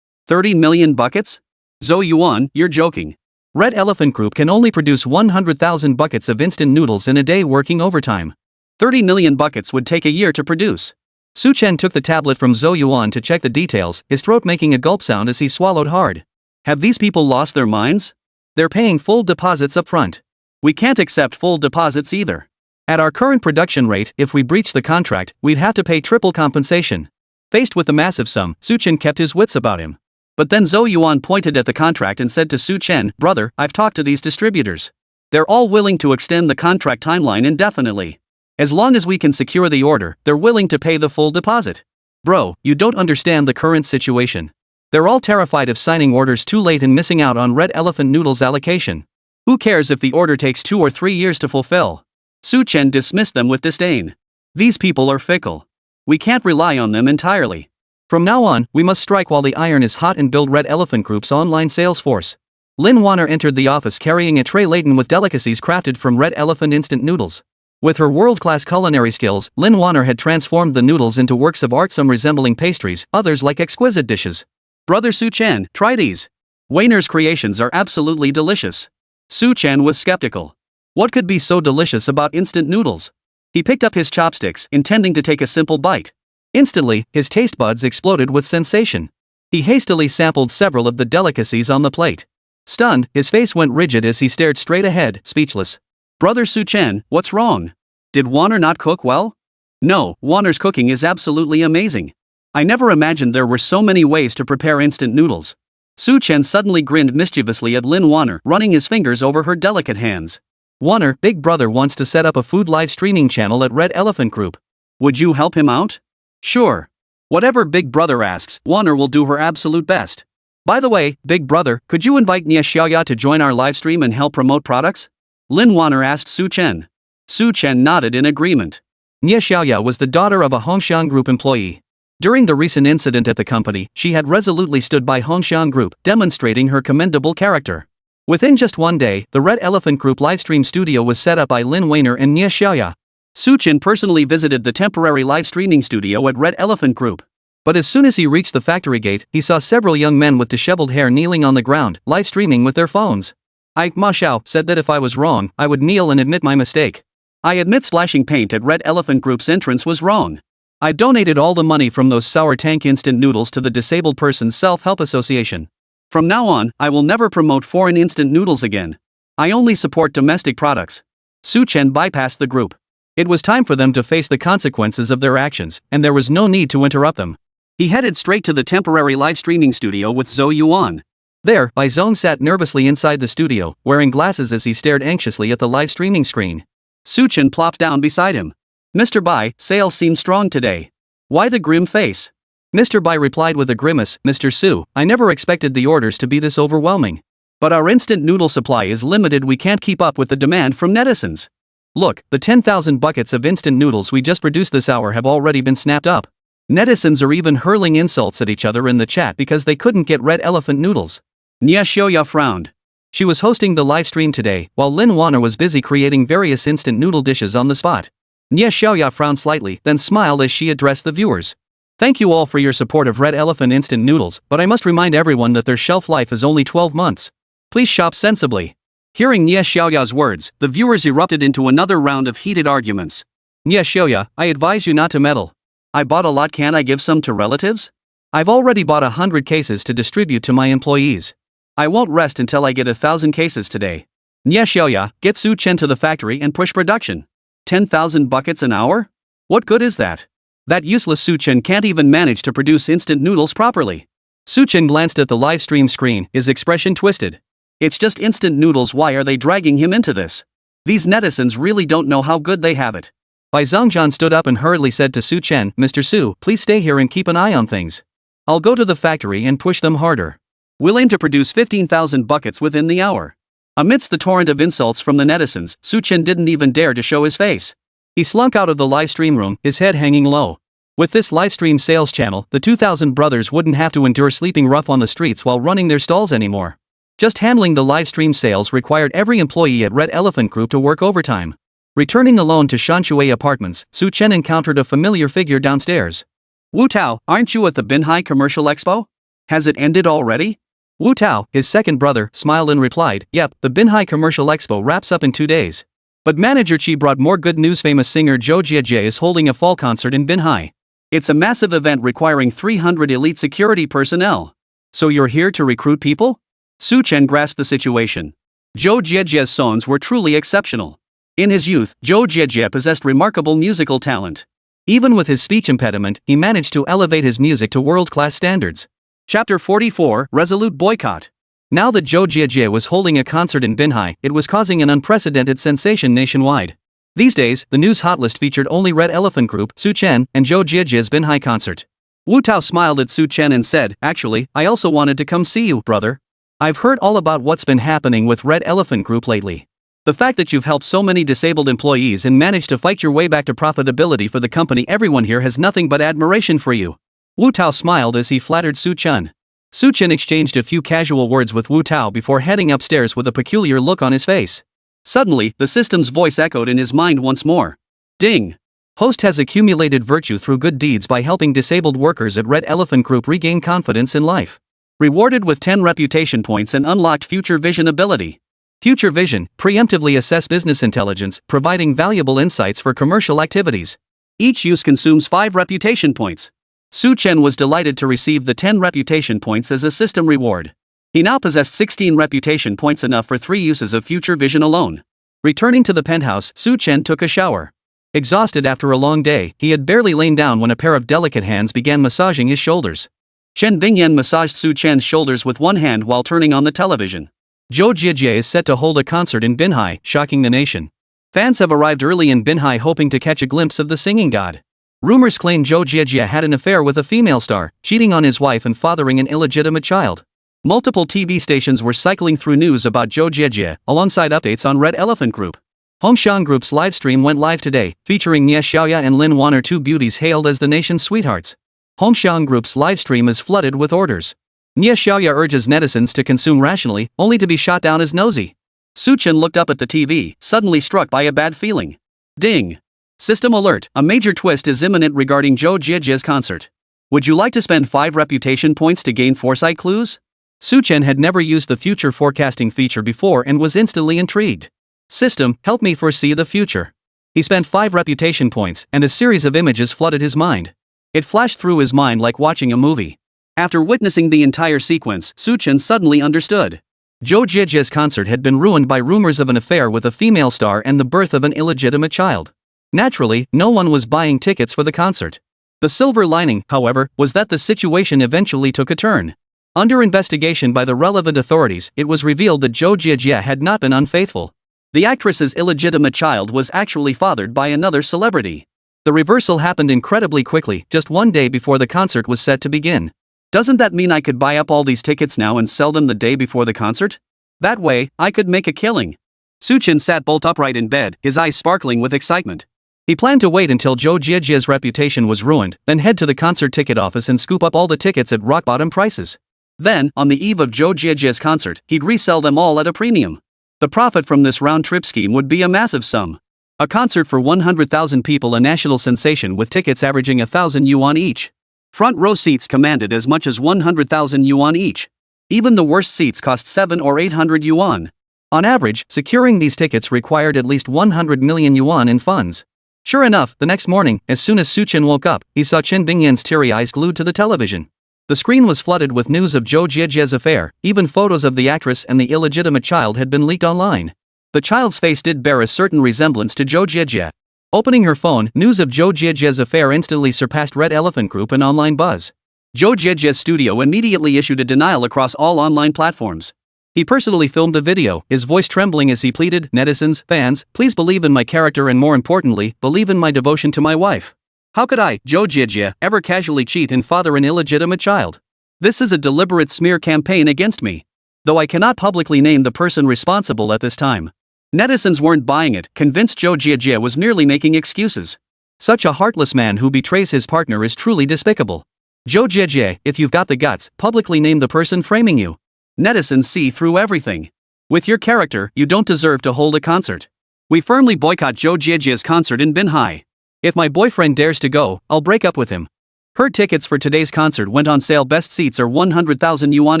30 million buckets? Zhou Yuan, you're joking. Red Elephant Group can only produce 100,000 buckets of instant noodles in a day working overtime. 30 million buckets would take a year to produce. Chen took the tablet from Zhou Yuan to check the details, his throat making a gulp sound as he swallowed hard. Have these people lost their minds? They're paying full deposits up front. We can't accept full deposits either. At our current production rate, if we breach the contract, we'd have to pay triple compensation. Faced with the massive sum, Chen kept his wits about him. But then Zhou Yuan pointed at the contract and said to Chen, "Brother, I've talked to these distributors. They're all willing to extend the contract timeline indefinitely. As long as we can secure the order, they're willing to pay the full deposit." Bro, you don't understand the current situation. They're all terrified of signing orders too late and missing out on Red Elephant Noodles allocation. Who cares if the order takes 2 or 3 years to fulfill? Chen dismissed them with disdain. These people are fickle. We can't rely on them entirely. From now on, we must strike while the iron is hot and build Red Elephant Group's online sales force. Lin Wanner entered the office carrying a tray laden with delicacies crafted from Red Elephant instant noodles. With her world-class culinary skills, Lin Wanner had transformed the noodles into works of art, some resembling pastries, others like exquisite dishes. Brother Chen, try these. Wayner's creations are absolutely delicious. Chen was skeptical. What could be so delicious about instant noodles? He picked up his chopsticks, intending to take a simple bite. Instantly, his taste buds exploded with sensation. He hastily sampled several of the delicacies on the plate. Stunned, his face went rigid as he stared straight ahead, speechless. Brother Chen, what's wrong? Did Wanner not cook well? No, Wanner's cooking is absolutely amazing. I never imagined there were so many ways to prepare instant noodles. Chen suddenly grinned mischievously at Lin Wanner, running his fingers over her delicate hands. Wanner, Big Brother wants to set up a food live streaming channel at Red Elephant Group. Would you help him out? Sure. Whatever Big Brother asks, Wanner will do her absolute best. By the way, Big Brother, could you invite Nia Xiaoya to join our livestream and help promote products? Lin Wanner asked Chen. Chen nodded in agreement. Nia Xiaoya was the daughter of a Hongxiang Group employee. During the recent incident at the company, she had resolutely stood by Hongxiang Group, demonstrating her commendable character. Within just one day, the Red Elephant Group livestream studio was set up by Lin Weiner and Nia Xiaoya. Chen personally visited the temporary live streaming studio at Red Elephant Group. But as soon as he reached the factory gate, he saw several young men with disheveled hair kneeling on the ground, live streaming with their phones. Ma Xiao said that if I was wrong, I would kneel and admit my mistake. I admit splashing paint at Red Elephant Group's entrance was wrong. I donated all the money from those sour tank instant noodles to the Disabled Persons Self-Help Association. From now on, I will never promote foreign instant noodles again. I only support domestic products. Chen bypassed the group. It was time for them to face the consequences of their actions, and there was no need to interrupt them. He headed straight to the temporary live streaming studio with Zhou Yuan. There, Bai Zong sat nervously inside the studio, wearing glasses as he stared anxiously at the live streaming screen. Chen plopped down beside him. Mr. Bai, sales seem strong today. Why the grim face? Mr. Bai replied with a grimace, Mr. Su, I never expected the orders to be this overwhelming. But our instant noodle supply is limited, we can't keep up with the demand from netizens. Look, the 10,000 buckets of instant noodles we just produced this hour have already been snapped up. Netizens are even hurling insults at each other in the chat because they couldn't get Red Elephant noodles. Nia Xiaoya frowned. She was hosting the live stream today, while Lin Wanner was busy creating various instant noodle dishes on the spot. Nia Xiaoya frowned slightly, then smiled as she addressed the viewers. Thank you all for your support of Red Elephant instant noodles, but I must remind everyone that their shelf life is only 12 months. Please shop sensibly. Hearing Nia Xiaoya's words, the viewers erupted into another round of heated arguments. Nia Xiaoya, I advise you not to meddle. I bought a lot, can't I give some to relatives? I've already bought 100 cases to distribute to my employees. I won't rest until I get 1,000 cases today. Nia Xiaoya, get Chen to the factory and push production. 10,000 buckets an hour? What good is that? That useless Chen can't even manage to produce instant noodles properly. Chen glanced at the live stream screen, his expression twisted. It's just instant noodles, why are they dragging him into this? These netizens really don't know how good they have it. Bai Zongjian stood up and hurriedly said to Chen, Mr. Su, please stay here and keep an eye on things. I'll go to the factory and push them harder. We'll aim to produce 15,000 buckets within the hour. Amidst the torrent of insults from the netizens, Chen didn't even dare to show his face. He slunk out of the live stream room, his head hanging low. With this live stream sales channel, the 2,000 brothers wouldn't have to endure sleeping rough on the streets while running their stalls anymore. Just handling the live stream sales required every employee at Red Elephant Group to work overtime. Returning alone to Shanshui Apartments, Chen encountered a familiar figure downstairs. Wu Tao, aren't you at the Binhai Commercial Expo? Has it ended already? Wu Tao, his second brother, smiled and replied, "Yep, the Binhai Commercial Expo wraps up in 2 days. But Manager Chi brought more good news. Famous singer Zhou Jiejie is holding a fall concert in Binhai. It's a massive event requiring 300 elite security personnel. So you're here to recruit people?" Su Chen grasped the situation. Zhou Jiejie's songs were truly exceptional. In his youth, Zhou Jiejie possessed remarkable musical talent. Even with his speech impediment, he managed to elevate his music to world-class standards. Chapter 44, Resolute Boycott. Now that Zhou Jiejie was holding a concert in Binhai, it was causing an unprecedented sensation nationwide. These days, the news hot list featured only Red Elephant Group, Su Chen, and Zhou Jiejie's Binhai concert. Wu Tao smiled at Su Chen and said, "Actually, I also wanted to come see you, brother. I've heard all about what's been happening with Red Elephant Group lately. The fact that you've helped so many disabled employees and managed to fight your way back to profitability for the company, everyone here has nothing but admiration for you." Wu Tao smiled as he flattered Su Chen. Su Chen exchanged a few casual words with Wu Tao before heading upstairs with a peculiar look on his face. Suddenly, the system's voice echoed in his mind once more. Ding! Host has accumulated virtue through good deeds by helping disabled workers at Red Elephant Group regain confidence in life. Rewarded with 10 reputation points and unlocked future vision ability. Future vision, preemptively assess business intelligence, providing valuable insights for commercial activities. Each use consumes 5 reputation points. Su Chen was delighted to receive the 10 reputation points as a system reward. He now possessed 16 reputation points, enough for 3 uses of future vision alone. Returning to the penthouse, Su Chen took a shower. Exhausted after a long day, he had barely lain down when a pair of delicate hands began massaging his shoulders. Chen Bingyan massaged Su Chen's shoulders with one hand while turning on the television. Zhou Jiejie is set to hold a concert in Binhai, shocking the nation. Fans have arrived early in Binhai hoping to catch a glimpse of the singing god. Rumors claim Zhou Jiejie had an affair with a female star, cheating on his wife and fathering an illegitimate child. Multiple TV stations were cycling through news about Zhou Jiejie, alongside updates on Red Elephant Group. Hongxiang Group's livestream went live today, featuring Nie Xiaoya and Lin Wan, are 2 beauties hailed as the nation's sweethearts. Hongxiang Group's livestream is flooded with orders. Nie Xiaoya urges netizens to consume rationally, only to be shot down as nosy. Su Chen looked up at the TV, suddenly struck by a bad feeling. Ding! System alert, a major twist is imminent regarding Zhou Jiejie's concert. Would you like to spend 5 reputation points to gain foresight clues? Su Chen had never used the future forecasting feature before and was instantly intrigued. System, help me foresee the future. He spent 5 reputation points, and a series of images flooded his mind. It flashed through his mind like watching a movie. After witnessing the entire sequence, Su Chen suddenly understood. Zhou Jiejie's concert had been ruined by rumors of an affair with a female star and the birth of an illegitimate child. Naturally, no one was buying tickets for the concert. The silver lining, however, was that the situation eventually took a turn. Under investigation by the relevant authorities, it was revealed that Zhou Jiejie had not been unfaithful. The actress's illegitimate child was actually fathered by another celebrity. The reversal happened incredibly quickly, just 1 day before the concert was set to begin. Doesn't that mean I could buy up all these tickets now and sell them the day before the concert? That way, I could make a killing. Su Chen sat bolt upright in bed, his eyes sparkling with excitement. He planned to wait until Zhou Jiejie's reputation was ruined, then head to the concert ticket office and scoop up all the tickets at rock-bottom prices. Then, on the eve of Zhou Jiejie's concert, he'd resell them all at a premium. The profit from this round-trip scheme would be a massive sum. A concert for 100,000 people, a national sensation with tickets averaging 1,000 yuan each. Front row seats commanded as much as 100,000 yuan each. Even the worst seats cost 700 or 800 yuan. On average, securing these tickets required at least 100 million yuan in funds. Sure enough, the next morning, as soon as Su Chen woke up, he saw Chen Bingyan's teary eyes glued to the television. The screen was flooded with news of Zhou Jiejie's affair, even photos of the actress and the illegitimate child had been leaked online. The child's face did bear a certain resemblance to Zhou Jiejie. Opening her phone, news of Zhou Jiejie's affair instantly surpassed Red Elephant Group in online buzz. Zhou Jiejie's studio immediately issued a denial across all online platforms. He personally filmed a video, his voice trembling as he pleaded, "Netizens, fans, please believe in my character and more importantly, believe in my devotion to my wife. How could I, Zhou Jiejie, ever casually cheat and father an illegitimate child? This is a deliberate smear campaign against me. Though I cannot publicly name the person responsible at this time." Netizens weren't buying it, convinced Zhou Jiejie was merely making excuses. Such a heartless man who betrays his partner is truly despicable. Zhou Jiejie, if you've got the guts, publicly name the person framing you. Netizens see through everything. With your character, you don't deserve to hold a concert. We firmly boycott Zhou Jiejie's concert in Binhai. If my boyfriend dares to go, I'll break up with him. Heard tickets for today's concert went on sale. Best seats are 100,000 yuan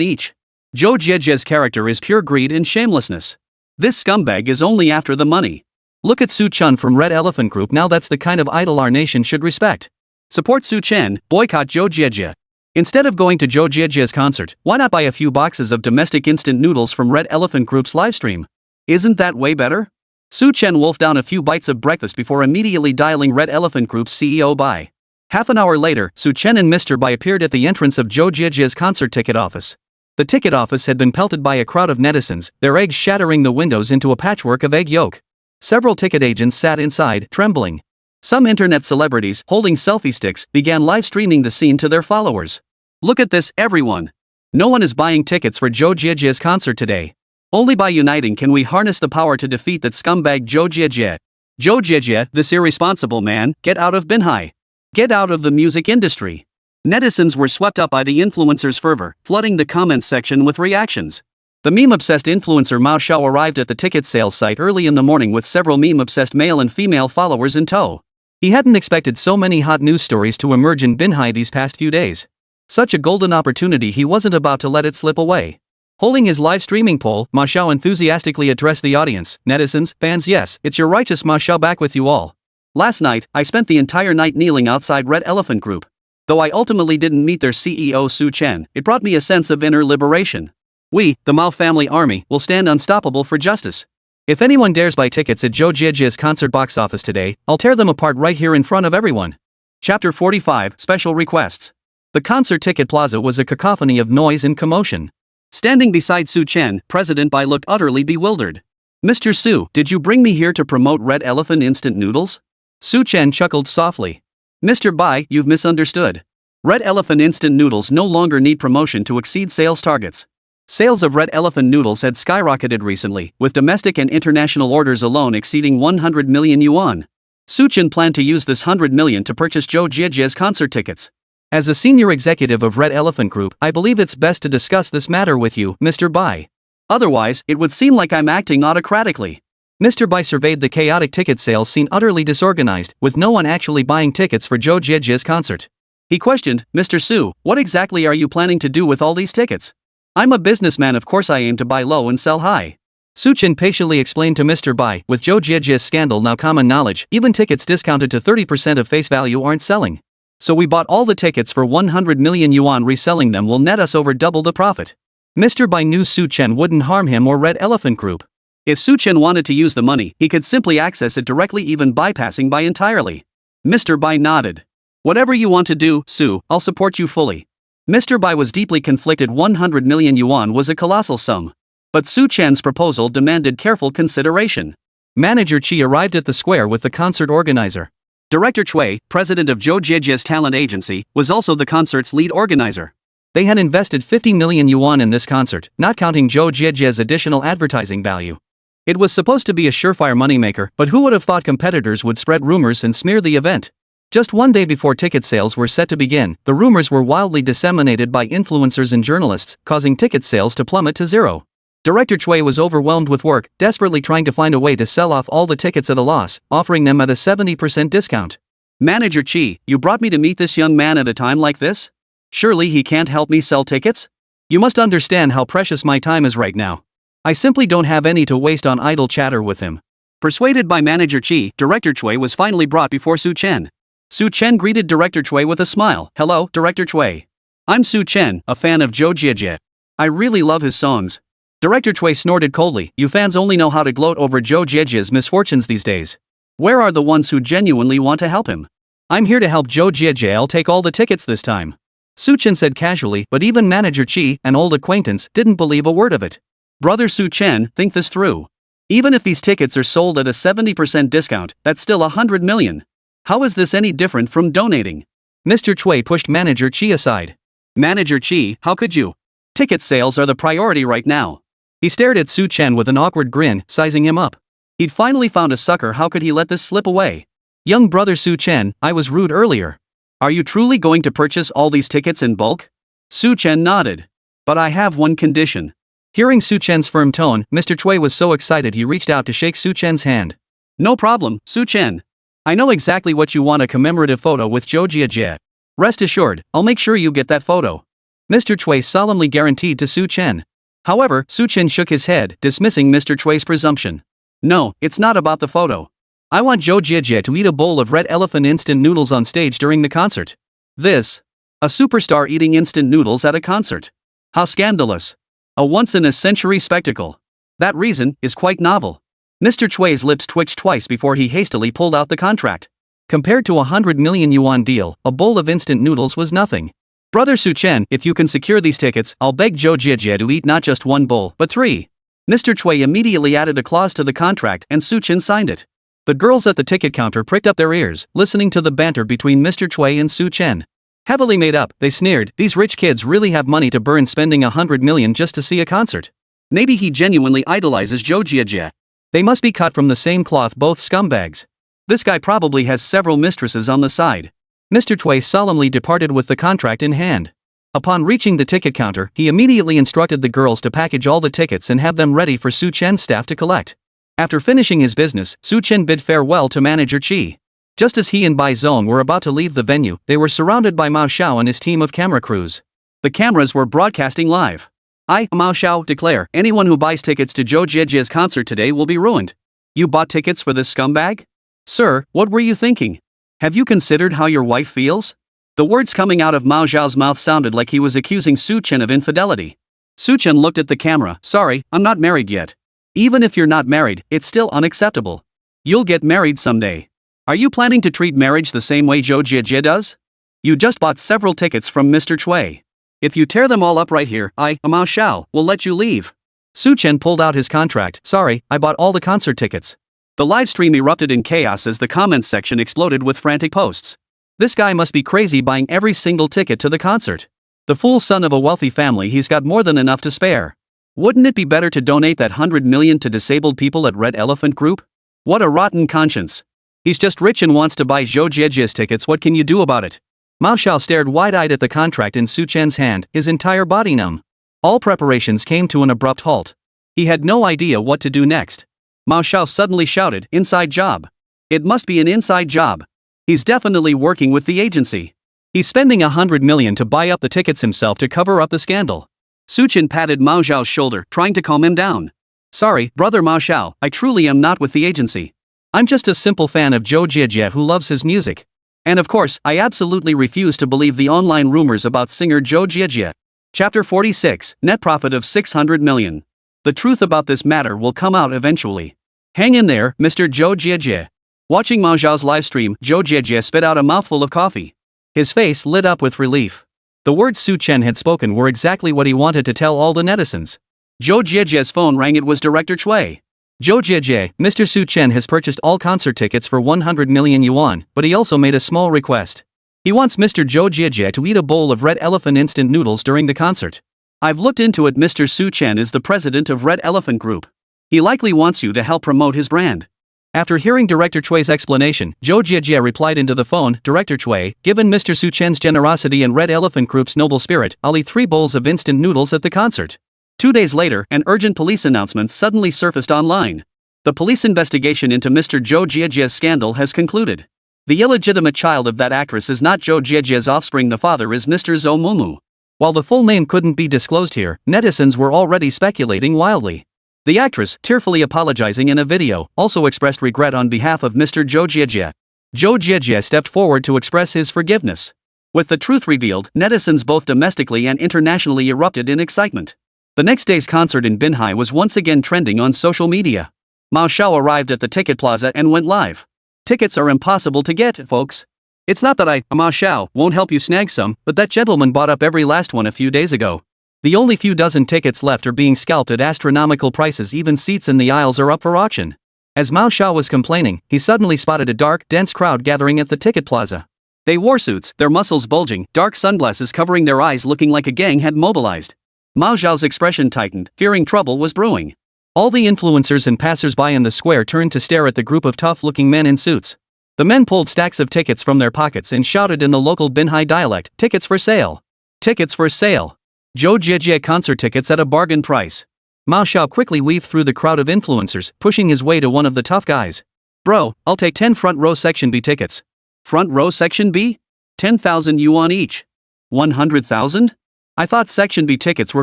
each. Zhou Jiejie's character is pure greed and shamelessness. This scumbag is only after the money. Look at Su Chen from Red Elephant Group. Now that's the kind of idol our nation should respect. Support Su Chen, boycott Zhou Jiejie. Instead of going to Zhou Jiejie's concert, why not buy a few boxes of domestic instant noodles from Red Elephant Group's livestream? Isn't that way better? Su Chen wolfed down a few bites of breakfast before immediately dialing Red Elephant Group's CEO Bai. Half an hour later, Su Chen and Mr. Bai appeared at the entrance of Zhou Jiejie's concert ticket office. The ticket office had been pelted by a crowd of netizens, their eggs shattering the windows into a patchwork of egg yolk. Several ticket agents sat inside, trembling. Some internet celebrities, holding selfie sticks, began live streaming the scene to their followers. Look at this, everyone. No one is buying tickets for Zhou Jiejie's concert today. Only by uniting can we harness the power to defeat that scumbag Zhou Jiejie. Zhou Jiejie, this irresponsible man, get out of Binhai. Get out of the music industry. Netizens were swept up by the influencer's fervor, flooding the comments section with reactions. The meme-obsessed influencer Mao Xiao arrived at the ticket sales site early in the morning with several meme-obsessed male and female followers in tow. He hadn't expected so many hot news stories to emerge in Binhai these past few days. Such a golden opportunity, he wasn't about to let it slip away. Holding his live streaming pole, Ma Xiao enthusiastically addressed the audience. Netizens, fans, yes, it's your righteous Ma Xiao back with you all. Last night, I spent the entire night kneeling outside Red Elephant Group. Though I ultimately didn't meet their CEO Su Chen, it brought me a sense of inner liberation. We, the Mao family army, will stand unstoppable for justice. If anyone dares buy tickets at Zhou Jiejie's concert box office today, I'll tear them apart right here in front of everyone. Chapter 45, Special Requests. The concert ticket plaza was a cacophony of noise and commotion. Standing beside Su Chen, President Bai looked utterly bewildered. Mr. Su, did you bring me here to promote Red Elephant instant noodles? Su Chen chuckled softly. Mr. Bai, you've misunderstood. Red Elephant instant noodles no longer need promotion to exceed sales targets. Sales of Red Elephant noodles had skyrocketed recently, with domestic and international orders alone exceeding 100 million yuan. Su Chen planned to use this 100 million to purchase Zhou Jiejie's concert tickets. As a senior executive of Red Elephant Group, I believe it's best to discuss this matter with you, Mr. Bai. Otherwise, it would seem like I'm acting autocratically. Mr. Bai surveyed the chaotic ticket sales scene, utterly disorganized, with no one actually buying tickets for Zhou Jiejie's concert. He questioned, Mr. Su, what exactly are you planning to do with all these tickets? I'm a businessman, of course I aim to buy low and sell high. Su Chen patiently explained to Mr. Bai, with Zhou Jiejie's scandal now common knowledge, even tickets discounted to 30% of face value aren't selling. So we bought all the tickets for 100 million yuan. Reselling them will net us over double the profit. Mr. Bai knew Su Chen wouldn't harm him or Red Elephant Group. If Su Chen wanted to use the money, he could simply access it directly, even bypassing Bai entirely. Mr. Bai nodded. Whatever you want to do, Su, I'll support you fully. Mr. Bai was deeply conflicted. 100 million yuan was a colossal sum. But Su Chen's proposal demanded careful consideration. Manager Qi arrived at the square with the concert organizer. Director Cui, president of Zhou Jiejie's talent agency, was also the concert's lead organizer. They had invested 50 million yuan in this concert, not counting Zhou Jiejie's additional advertising value. It was supposed to be a surefire moneymaker, but who would have thought competitors would spread rumors and smear the event? Just one day before ticket sales were set to begin, the rumors were wildly disseminated by influencers and journalists, causing ticket sales to plummet to zero. Director Cui was overwhelmed with work, desperately trying to find a way to sell off all the tickets at a loss, offering them at a 70% discount. Manager Qi, you brought me to meet this young man at a time like this? Surely he can't help me sell tickets? You must understand how precious my time is right now. I simply don't have any to waste on idle chatter with him. Persuaded by Manager Qi, Director Cui was finally brought before Su Chen. Su Chen greeted Director Cui with a smile. Hello, Director Cui. I'm Su Chen, a fan of Zhou Jiejie. I really love his songs. Director Cui snorted coldly. You fans only know how to gloat over Zhou Jiejie's misfortunes these days. Where are the ones who genuinely want to help him? I'm here to help Zhou Jiejie. I'll take all the tickets this time. Su Chen said casually, but even Manager Qi, an old acquaintance, didn't believe a word of it. Brother Su Chen, think this through. Even if these tickets are sold at a 70% discount, that's still 100 million. How is this any different from donating? Mr. Cui pushed Manager Qi aside. Manager Qi, how could you? Ticket sales are the priority right now. He stared at Su Chen with an awkward grin, sizing him up. He'd finally found a sucker. How could he let this slip away? Young brother Su Chen, I was rude earlier. Are you truly going to purchase all these tickets in bulk? Su Chen nodded. But I have one condition. Hearing Su Chen's firm tone, Mr. Cui was so excited he reached out to shake Su Chen's hand. No problem, Su Chen. I know exactly what you want, a commemorative photo with Zhou Jiejie. Rest assured, I'll make sure you get that photo. Mr. Cui solemnly guaranteed to Su Chen. However, Su Chen shook his head, dismissing Mr. Chui's presumption. No, it's not about the photo. I want Zhou Jiejie to eat a bowl of red elephant instant noodles on stage during the concert. This. A superstar eating instant noodles at a concert. How scandalous. A once-in-a-century spectacle. That reason is quite novel. Mr. Chui's lips twitched twice before he hastily pulled out the contract. Compared to a 100 million yuan deal, a bowl of instant noodles was nothing. Brother Su Chen, if you can secure these tickets, I'll beg Zhou Jiejie to eat not just one bowl, but 3. Mr. Chui immediately added a clause to the contract and Su Chen signed it. The girls at the ticket counter pricked up their ears, listening to the banter between Mr. Chui and Su Chen. Heavily made up, they sneered, these rich kids really have money to burn spending 100 million just to see a concert. Maybe he genuinely idolizes Zhou Jiejie. They must be cut from the same cloth, both scumbags. This guy probably has several mistresses on the side. Mr. Chui solemnly departed with the contract in hand. Upon reaching the ticket counter, he immediately instructed the girls to package all the tickets and have them ready for Su Chen's staff to collect. After finishing his business, Su Chen bid farewell to manager Qi. Just as he and Bai Zong were about to leave the venue, they were surrounded by Mao Xiao and his team of camera crews. The cameras were broadcasting live. I, Mao Xiao, declare, anyone who buys tickets to Zhou Jiejie's concert today will be ruined. You bought tickets for this scumbag? Sir, what were you thinking? Have you considered how your wife feels? The words coming out of Mao Xiao's mouth sounded like he was accusing Su Chen of infidelity. Su Chen looked at the camera. Sorry, I'm not married yet. Even if you're not married, it's still unacceptable. You'll get married someday. Are you planning to treat marriage the same way Zhou Jiejie does? You just bought several tickets from Mr. Chui. If you tear them all up right here, I, Mao Xiao, will let you leave. Su Chen pulled out his contract. Sorry, I bought all the concert tickets. The live stream erupted in chaos as the comments section exploded with frantic posts. This guy must be crazy buying every single ticket to the concert. The fool son of a wealthy family, he's got more than enough to spare. Wouldn't it be better to donate that 100 million to disabled people at Red Elephant Group? What a rotten conscience. He's just rich and wants to buy Zhou Jiejie's tickets. What can you do about it? Mao Xiao stared wide-eyed at the contract in Su Chen's hand, his entire body numb. All preparations came to an abrupt halt. He had no idea what to do next. Mao Xiao suddenly shouted, inside job. It must be an inside job. He's definitely working with the agency. He's spending 100 million to buy up the tickets himself to cover up the scandal. Su Chen patted Mao Xiao's shoulder, trying to calm him down. Sorry, brother Mao Xiao, I truly am not with the agency. I'm just a simple fan of Zhou Jiejie who loves his music. And of course, I absolutely refuse to believe the online rumors about singer Zhou Jiejie. Chapter 46, Net Profit of 600 Million. The truth about this matter will come out eventually. Hang in there, Mr. Zhou Jiejie. Watching Mao Xiao's livestream, Zhou Jiejie spit out a mouthful of coffee. His face lit up with relief. The words Su Chen had spoken were exactly what he wanted to tell all the netizens. Zhou Jiejie's phone rang. It was Director Chui. Zhou Jiejie, Mr. Su Chen has purchased all concert tickets for 100 million yuan, but he also made a small request. He wants Mr. Zhou Jiejie to eat a bowl of Red Elephant instant noodles during the concert. I've looked into it. Mr. Su Chen is the president of Red Elephant Group. He likely wants you to help promote his brand. After hearing Director Chui's explanation, Zhou Jiejie replied into the phone, Director Chui, given Mr. Su Chen's generosity and Red Elephant Group's noble spirit, I'll eat 3 bowls of instant noodles at the concert. 2 days later, an urgent police announcement suddenly surfaced online. The police investigation into Mr. Zhou Jiejie's scandal has concluded. The illegitimate child of that actress is not Zhou Jiejie's offspring. The father is Mr. Zhou Mumu. While the full name couldn't be disclosed here, netizens were already speculating wildly. The actress, tearfully apologizing in a video, also expressed regret on behalf of Mr. Zhou Jiejie. Zhou Jiejie stepped forward to express his forgiveness. With the truth revealed, netizens both domestically and internationally erupted in excitement. The next day's concert in Binhai was once again trending on social media. Mao Xiao arrived at the ticket plaza and went live. Tickets are impossible to get, folks. It's not that I, Mao Xiao, won't help you snag some, but that gentleman bought up every last one a few days ago. The only few dozen tickets left are being scalped at astronomical prices. Even seats in the aisles are up for auction. As Mao Xiao was complaining, he suddenly spotted a dark, dense crowd gathering at the ticket plaza. They wore suits, their muscles bulging, dark sunglasses covering their eyes, looking like a gang had mobilized. Mao Xiao's expression tightened, fearing trouble was brewing. All the influencers and passers-by in the square turned to stare at the group of tough-looking men in suits. The men pulled stacks of tickets from their pockets and shouted in the local Binhai dialect, "Tickets for sale! Tickets for sale! Zhou Jiejie concert tickets at a bargain price!" Mao Xiao quickly weaved through the crowd of influencers, pushing his way to one of the tough guys. "Bro, I'll take 10 front row section B tickets." "Front row section B? 10,000 yuan each. 100,000? I thought section B tickets were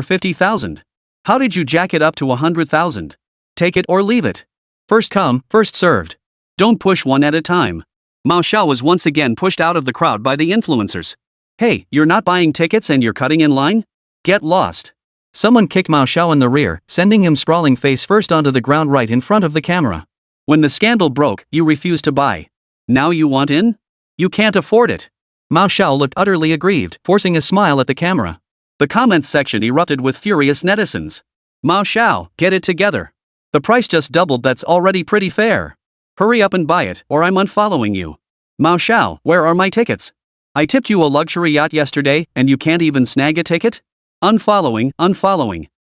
50,000. How did you jack it up to 100,000? Take it or leave it. First come, first served. Don't push one at a time. Mao Xiao was once again pushed out of the crowd by the influencers. Hey, you're not buying tickets and you're cutting in line? Get lost. Someone kicked Mao Xiao in the rear, sending him sprawling face first onto the ground right in front of the camera. When the scandal broke, you refused to buy. Now you want in? You can't afford it. Mao Xiao looked utterly aggrieved, forcing a smile at the camera. The comments section erupted with furious netizens. Mao Xiao, get it together. The price just doubled, that's already pretty fair. Hurry up and buy it, or I'm unfollowing you. Mao Xiao, where are my tickets? I tipped you a luxury yacht yesterday, and you can't even snag a ticket? Unfollowing.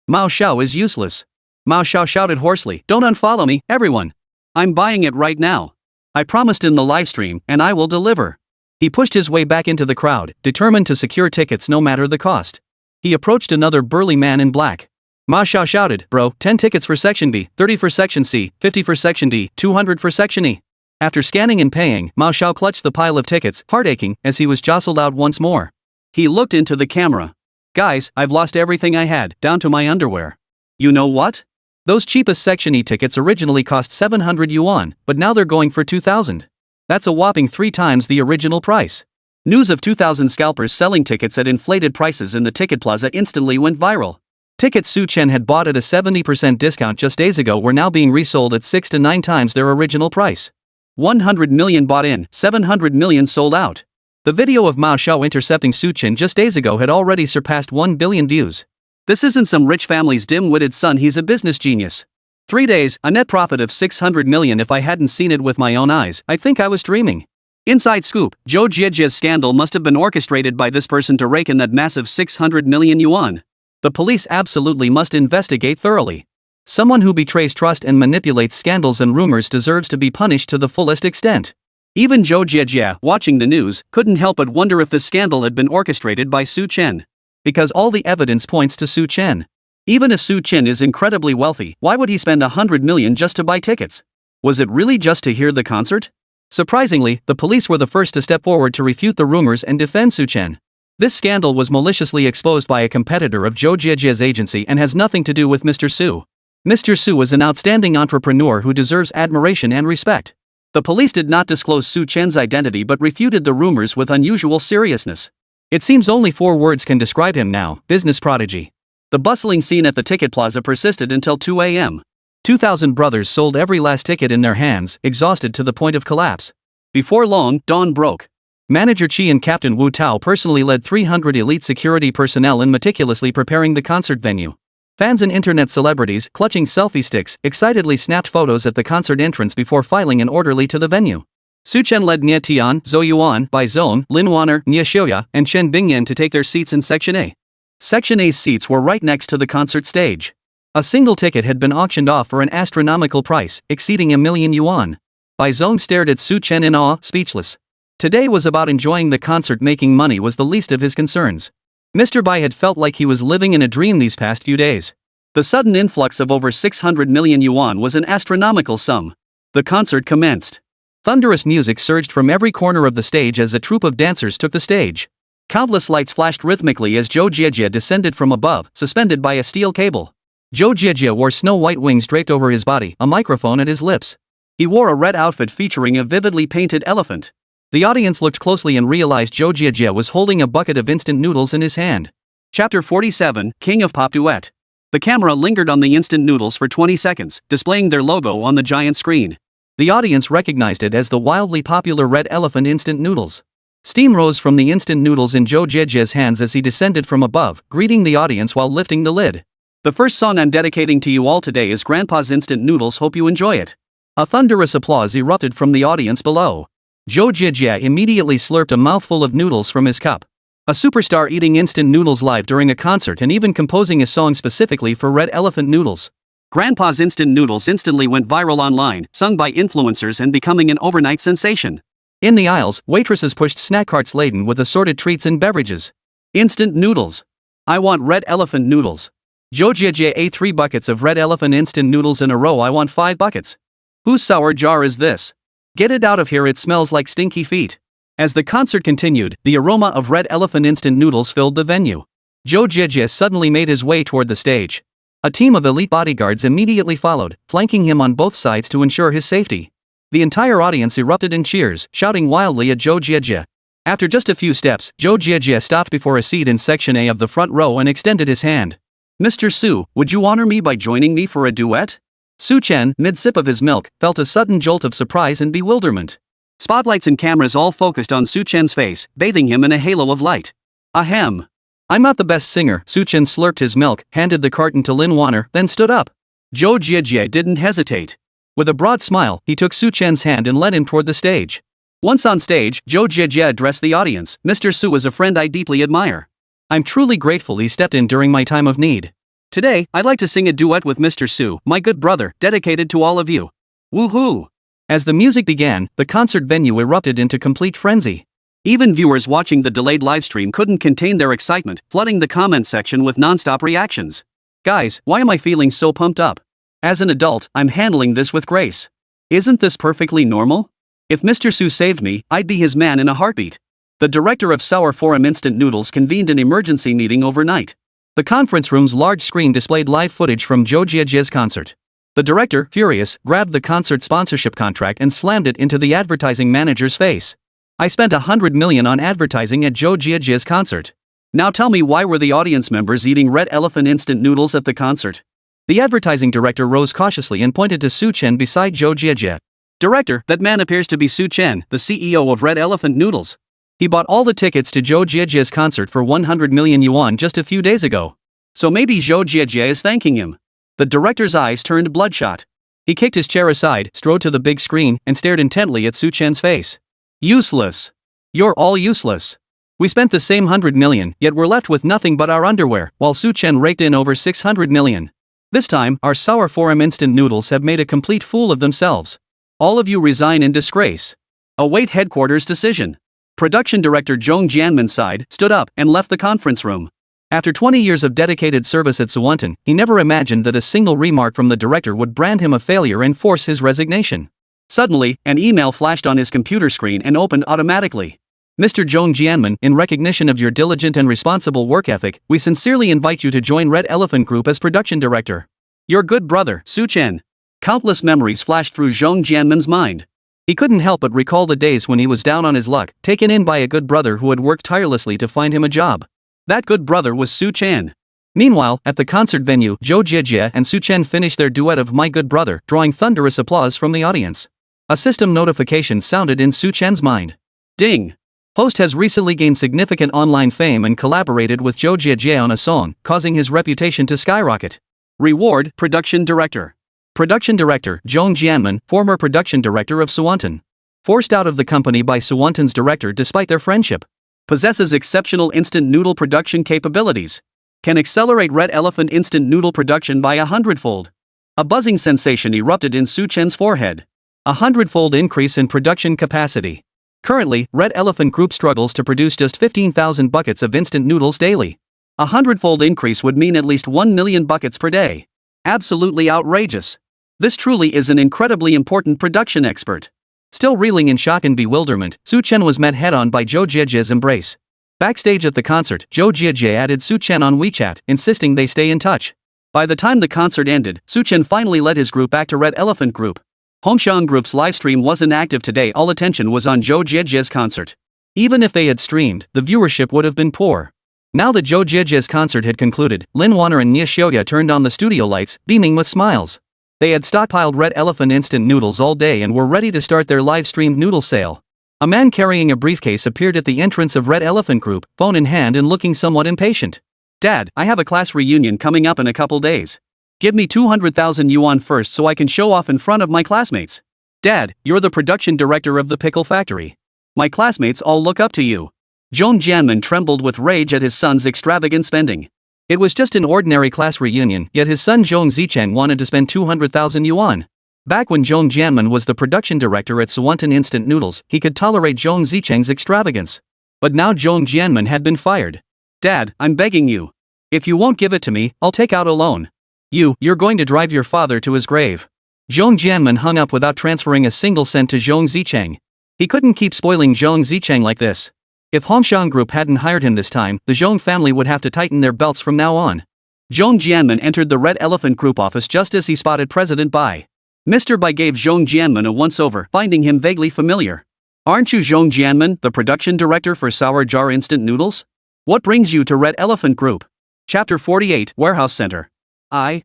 Mao Xiao is useless. Mao Xiao shouted hoarsely, don't unfollow me, everyone. I'm buying it right now. I promised in the livestream, and I will deliver. He pushed his way back into the crowd, determined to secure tickets no matter the cost. He approached another burly man in black. Mao Xiao shouted, bro, 10 tickets for Section B, 30 for Section C, 50 for Section D, 200 for Section E. After scanning and paying, Mao Xiao clutched the pile of tickets, heart aching, as he was jostled out once more. He looked into the camera. Guys, I've lost everything I had, down to my underwear. You know what? Those cheapest Section E tickets originally cost 700 yuan, but now they're going for 2,000. That's a whopping 3 times the original price. News of 2,000 scalpers selling tickets at inflated prices in the ticket plaza instantly went viral. Tickets Su Chen had bought at a 70% discount just days ago were now being resold at 6 to 9 times their original price. 100 million bought in, 700 million sold out. The video of Mao Xiao intercepting Su Chen just days ago had already surpassed 1 billion views. This isn't some rich family's dim-witted son, he's a business genius. 3 days, a net profit of 600 million. If I hadn't seen it with my own eyes, I think I was dreaming. Inside scoop, Zhou Jiejia's scandal must have been orchestrated by this person to rake in that massive 600 million yuan. The police absolutely must investigate thoroughly. Someone who betrays trust and manipulates scandals and rumors deserves to be punished to the fullest extent. Even Zhou Jiejia, watching the news, couldn't help but wonder if this scandal had been orchestrated by Su Chen. Because all the evidence points to Su Chen. Even if Su Chen is incredibly wealthy, why would he spend 100 million just to buy tickets? Was it really just to hear the concert? Surprisingly, the police were the first to step forward to refute the rumors and defend Su Chen. This scandal was maliciously exposed by a competitor of Zhou Jiejia's agency and has nothing to do with Mr. Su. Mr. Su is an outstanding entrepreneur who deserves admiration and respect. The police did not disclose Su Chen's identity but refuted the rumors with unusual seriousness. It seems only 4 words can describe him now: business prodigy. The bustling scene at the ticket plaza persisted until 2 a.m. 2,000 brothers sold every last ticket in their hands, exhausted to the point of collapse. Before long, dawn broke. Manager Qi and Captain Wu Tao personally led 300 elite security personnel in meticulously preparing the concert venue. Fans and internet celebrities, clutching selfie sticks, excitedly snapped photos at the concert entrance before filing an orderly to the venue. Su Chen led Nie Tian, Zhou Yuan, Bai Zong, Lin Wanner, Nie Xiuya, and Chen Bingyan to take their seats in Section A. Section A's seats were right next to the concert stage. A single ticket had been auctioned off for an astronomical price, exceeding 1 million yuan. Bai Zong stared at Su Chen in awe, speechless. Today was about enjoying the concert. Making money was the least of his concerns. Mr. Bai had felt like he was living in a dream these past few days. The sudden influx of over 600 million yuan was an astronomical sum. The concert commenced. Thunderous music surged from every corner of the stage as a troupe of dancers took the stage. Countless lights flashed rhythmically as Zhou Jiejia descended from above, suspended by a steel cable. Zhou Jiejia wore snow-white wings draped over his body, a microphone at his lips. He wore a red outfit featuring a vividly painted elephant. The audience looked closely and realized Zhou Jiejia was holding a bucket of instant noodles in his hand. Chapter 47, King of Pop Duet. The camera lingered on the instant noodles for 20 seconds, displaying their logo on the giant screen. The audience recognized it as the wildly popular Red Elephant instant noodles. Steam rose from the instant noodles in Zhou Jiejia's hands as he descended from above, greeting the audience while lifting the lid. The first song I'm dedicating to you all today is Grandpa's Instant Noodles. Hope you enjoy it. A thunderous applause erupted from the audience below. Zhou Jiejia immediately slurped a mouthful of noodles from his cup. A superstar eating instant noodles live during a concert and even composing a song specifically for Red Elephant noodles. Grandpa's Instant Noodles instantly went viral online, sung by influencers and becoming an overnight sensation. In the aisles, waitresses pushed snack carts laden with assorted treats and beverages. Instant noodles. I want Red Elephant noodles. Zhou Jiejia ate 3 buckets of Red Elephant instant noodles in a row. I want 5 buckets. Whose sour jar is this? Get it out of here, it smells like stinky feet. As the concert continued, the aroma of Red Elephant instant noodles filled the venue. Zhou Jiejia suddenly made his way toward the stage. A team of elite bodyguards immediately followed, flanking him on both sides to ensure his safety. The entire audience erupted in cheers, shouting wildly at Zhou Jiejie. After just a few steps, Zhou Jiejie stopped before a seat in section A of the front row and extended his hand. "Mr. Su, would you honor me by joining me for a duet?" Su Chen, mid-sip of his milk, felt a sudden jolt of surprise and bewilderment. Spotlights and cameras all focused on Su Chen's face, bathing him in a halo of light. Ahem. "I'm not the best singer." Su Chen slurped his milk, handed the carton to Lin Wanner, then stood up. Zhou Jiejie didn't hesitate. With a broad smile, he took Su Chen's hand and led him toward the stage. Once on stage, Zhou Jiejie addressed the audience. "Mr. Su is a friend I deeply admire. I'm truly grateful he stepped in during my time of need. Today, I'd like to sing a duet with Mr. Su, my good brother, dedicated to all of you. Woohoo!" As the music began, the concert venue erupted into complete frenzy. Even viewers watching the delayed livestream couldn't contain their excitement, flooding the comment section with non-stop reactions. "Guys, why am I feeling so pumped up? As an adult, I'm handling this with grace. Isn't this perfectly normal? If Mr. Su saved me, I'd be his man in a heartbeat." The director of Sour Forum Instant Noodles convened an emergency meeting overnight. The conference room's large screen displayed live footage from Zhou Jiejie's concert. The director, furious, grabbed the concert sponsorship contract and slammed it into the advertising manager's face. "I spent 100 million on advertising at Zhou Jiejie's concert. Now tell me, why were the audience members eating red elephant instant noodles at the concert?" The advertising director rose cautiously and pointed to Su Chen beside Zhou Jiejie. "Director, that man appears to be Su Chen, the CEO of Red Elephant Noodles. He bought all the tickets to Zhou Jiejie's concert for 100 million yuan just a few days ago. So maybe Zhou Jiejie is thanking him." The director's eyes turned bloodshot. He kicked his chair aside, strode to the big screen, and stared intently at Su Chen's face. "Useless. You're all useless. We spent the same 100 million, yet we're left with nothing but our underwear," while Su Chen raked in over 600 million. "This time, our Sour Forum Instant Noodles have made a complete fool of themselves. All of you resign in disgrace. Await headquarters decision." Production director Zhong Jianmin sighed, stood up, and left the conference room. After 20 years of dedicated service at Suwontan, he never imagined that a single remark from the director would brand him a failure and force his resignation. Suddenly, an email flashed on his computer screen and opened automatically. "Mr. Zhong Jianmin, in recognition of your diligent and responsible work ethic, we sincerely invite you to join Red Elephant Group as production director. Your good brother, Su Chen." Countless memories flashed through Zhong Jianmin's mind. He couldn't help but recall the days when he was down on his luck, taken in by a good brother who had worked tirelessly to find him a job. That good brother was Su Chen. Meanwhile, at the concert venue, Zhou Jiejie and Su Chen finished their duet of My Good Brother, drawing thunderous applause from the audience. A system notification sounded in Su Chen's mind. Ding! Host has recently gained significant online fame and collaborated with Zhou Jiejie on a song, causing his reputation to skyrocket. Reward, Production Director. Production Director, Zhong Jianmin, former production director of Suwontan. Forced out of the company by Suwontan's director despite their friendship. Possesses exceptional instant noodle production capabilities. Can accelerate Red Elephant instant noodle production by 100-fold. A buzzing sensation erupted in Su Chen's forehead. 100-fold increase in production capacity. Currently, Red Elephant Group struggles to produce just 15,000 buckets of instant noodles daily. 100-fold increase would mean at least 1 million buckets per day. Absolutely outrageous. This truly is an incredibly important production expert. Still reeling in shock and bewilderment, Su Chen was met head-on by Zhou Jiejie's embrace. Backstage at the concert, Zhou Jiejie added Su Chen on WeChat, insisting they stay in touch. By the time the concert ended, Su Chen finally led his group back to Red Elephant Group. Hongxiang Group's livestream wasn't active today. All attention was on Zhou Jiejie's concert. Even if they had streamed, the viewership would have been poor. Now that Zhou Jiejie's concert had concluded, Lin Wanner and Nie Xiaoya turned on the studio lights, beaming with smiles. They had stockpiled Red Elephant instant noodles all day and were ready to start their live-streamed noodle sale. A man carrying a briefcase appeared at the entrance of Red Elephant Group, phone in hand and looking somewhat impatient. "Dad, I have a class reunion coming up in a couple days. Give me 200,000 yuan first so I can show off in front of my classmates." "Dad, you're the production director of the pickle factory. My classmates all look up to you." Zhong Jianmin trembled with rage at his son's extravagant spending. It was just an ordinary class reunion, yet his son Zhong Zicheng wanted to spend 200,000 yuan. Back when Zhong Jianmin was the production director at Suwontan Instant Noodles, he could tolerate Zhong Zicheng's extravagance. But now Zhong Jianmin had been fired. "Dad, I'm begging you. If you won't give it to me, I'll take out a loan. You're going to drive your father to his grave." Zhong Jianmin hung up without transferring a single cent to Zhong Zicheng. He couldn't keep spoiling Zhong Zicheng like this. If Hongxiang Group hadn't hired him this time, the Zhong family would have to tighten their belts from now on. Zhong Jianmin entered the Red Elephant Group office just as he spotted President Bai. Mr. Bai gave Zhong Jianmin a once-over, finding him vaguely familiar. Aren't you Zhong Jianmin, the production director for Sour Jar Instant Noodles? What brings you to Red Elephant Group? Chapter 48, Warehouse Center. I'm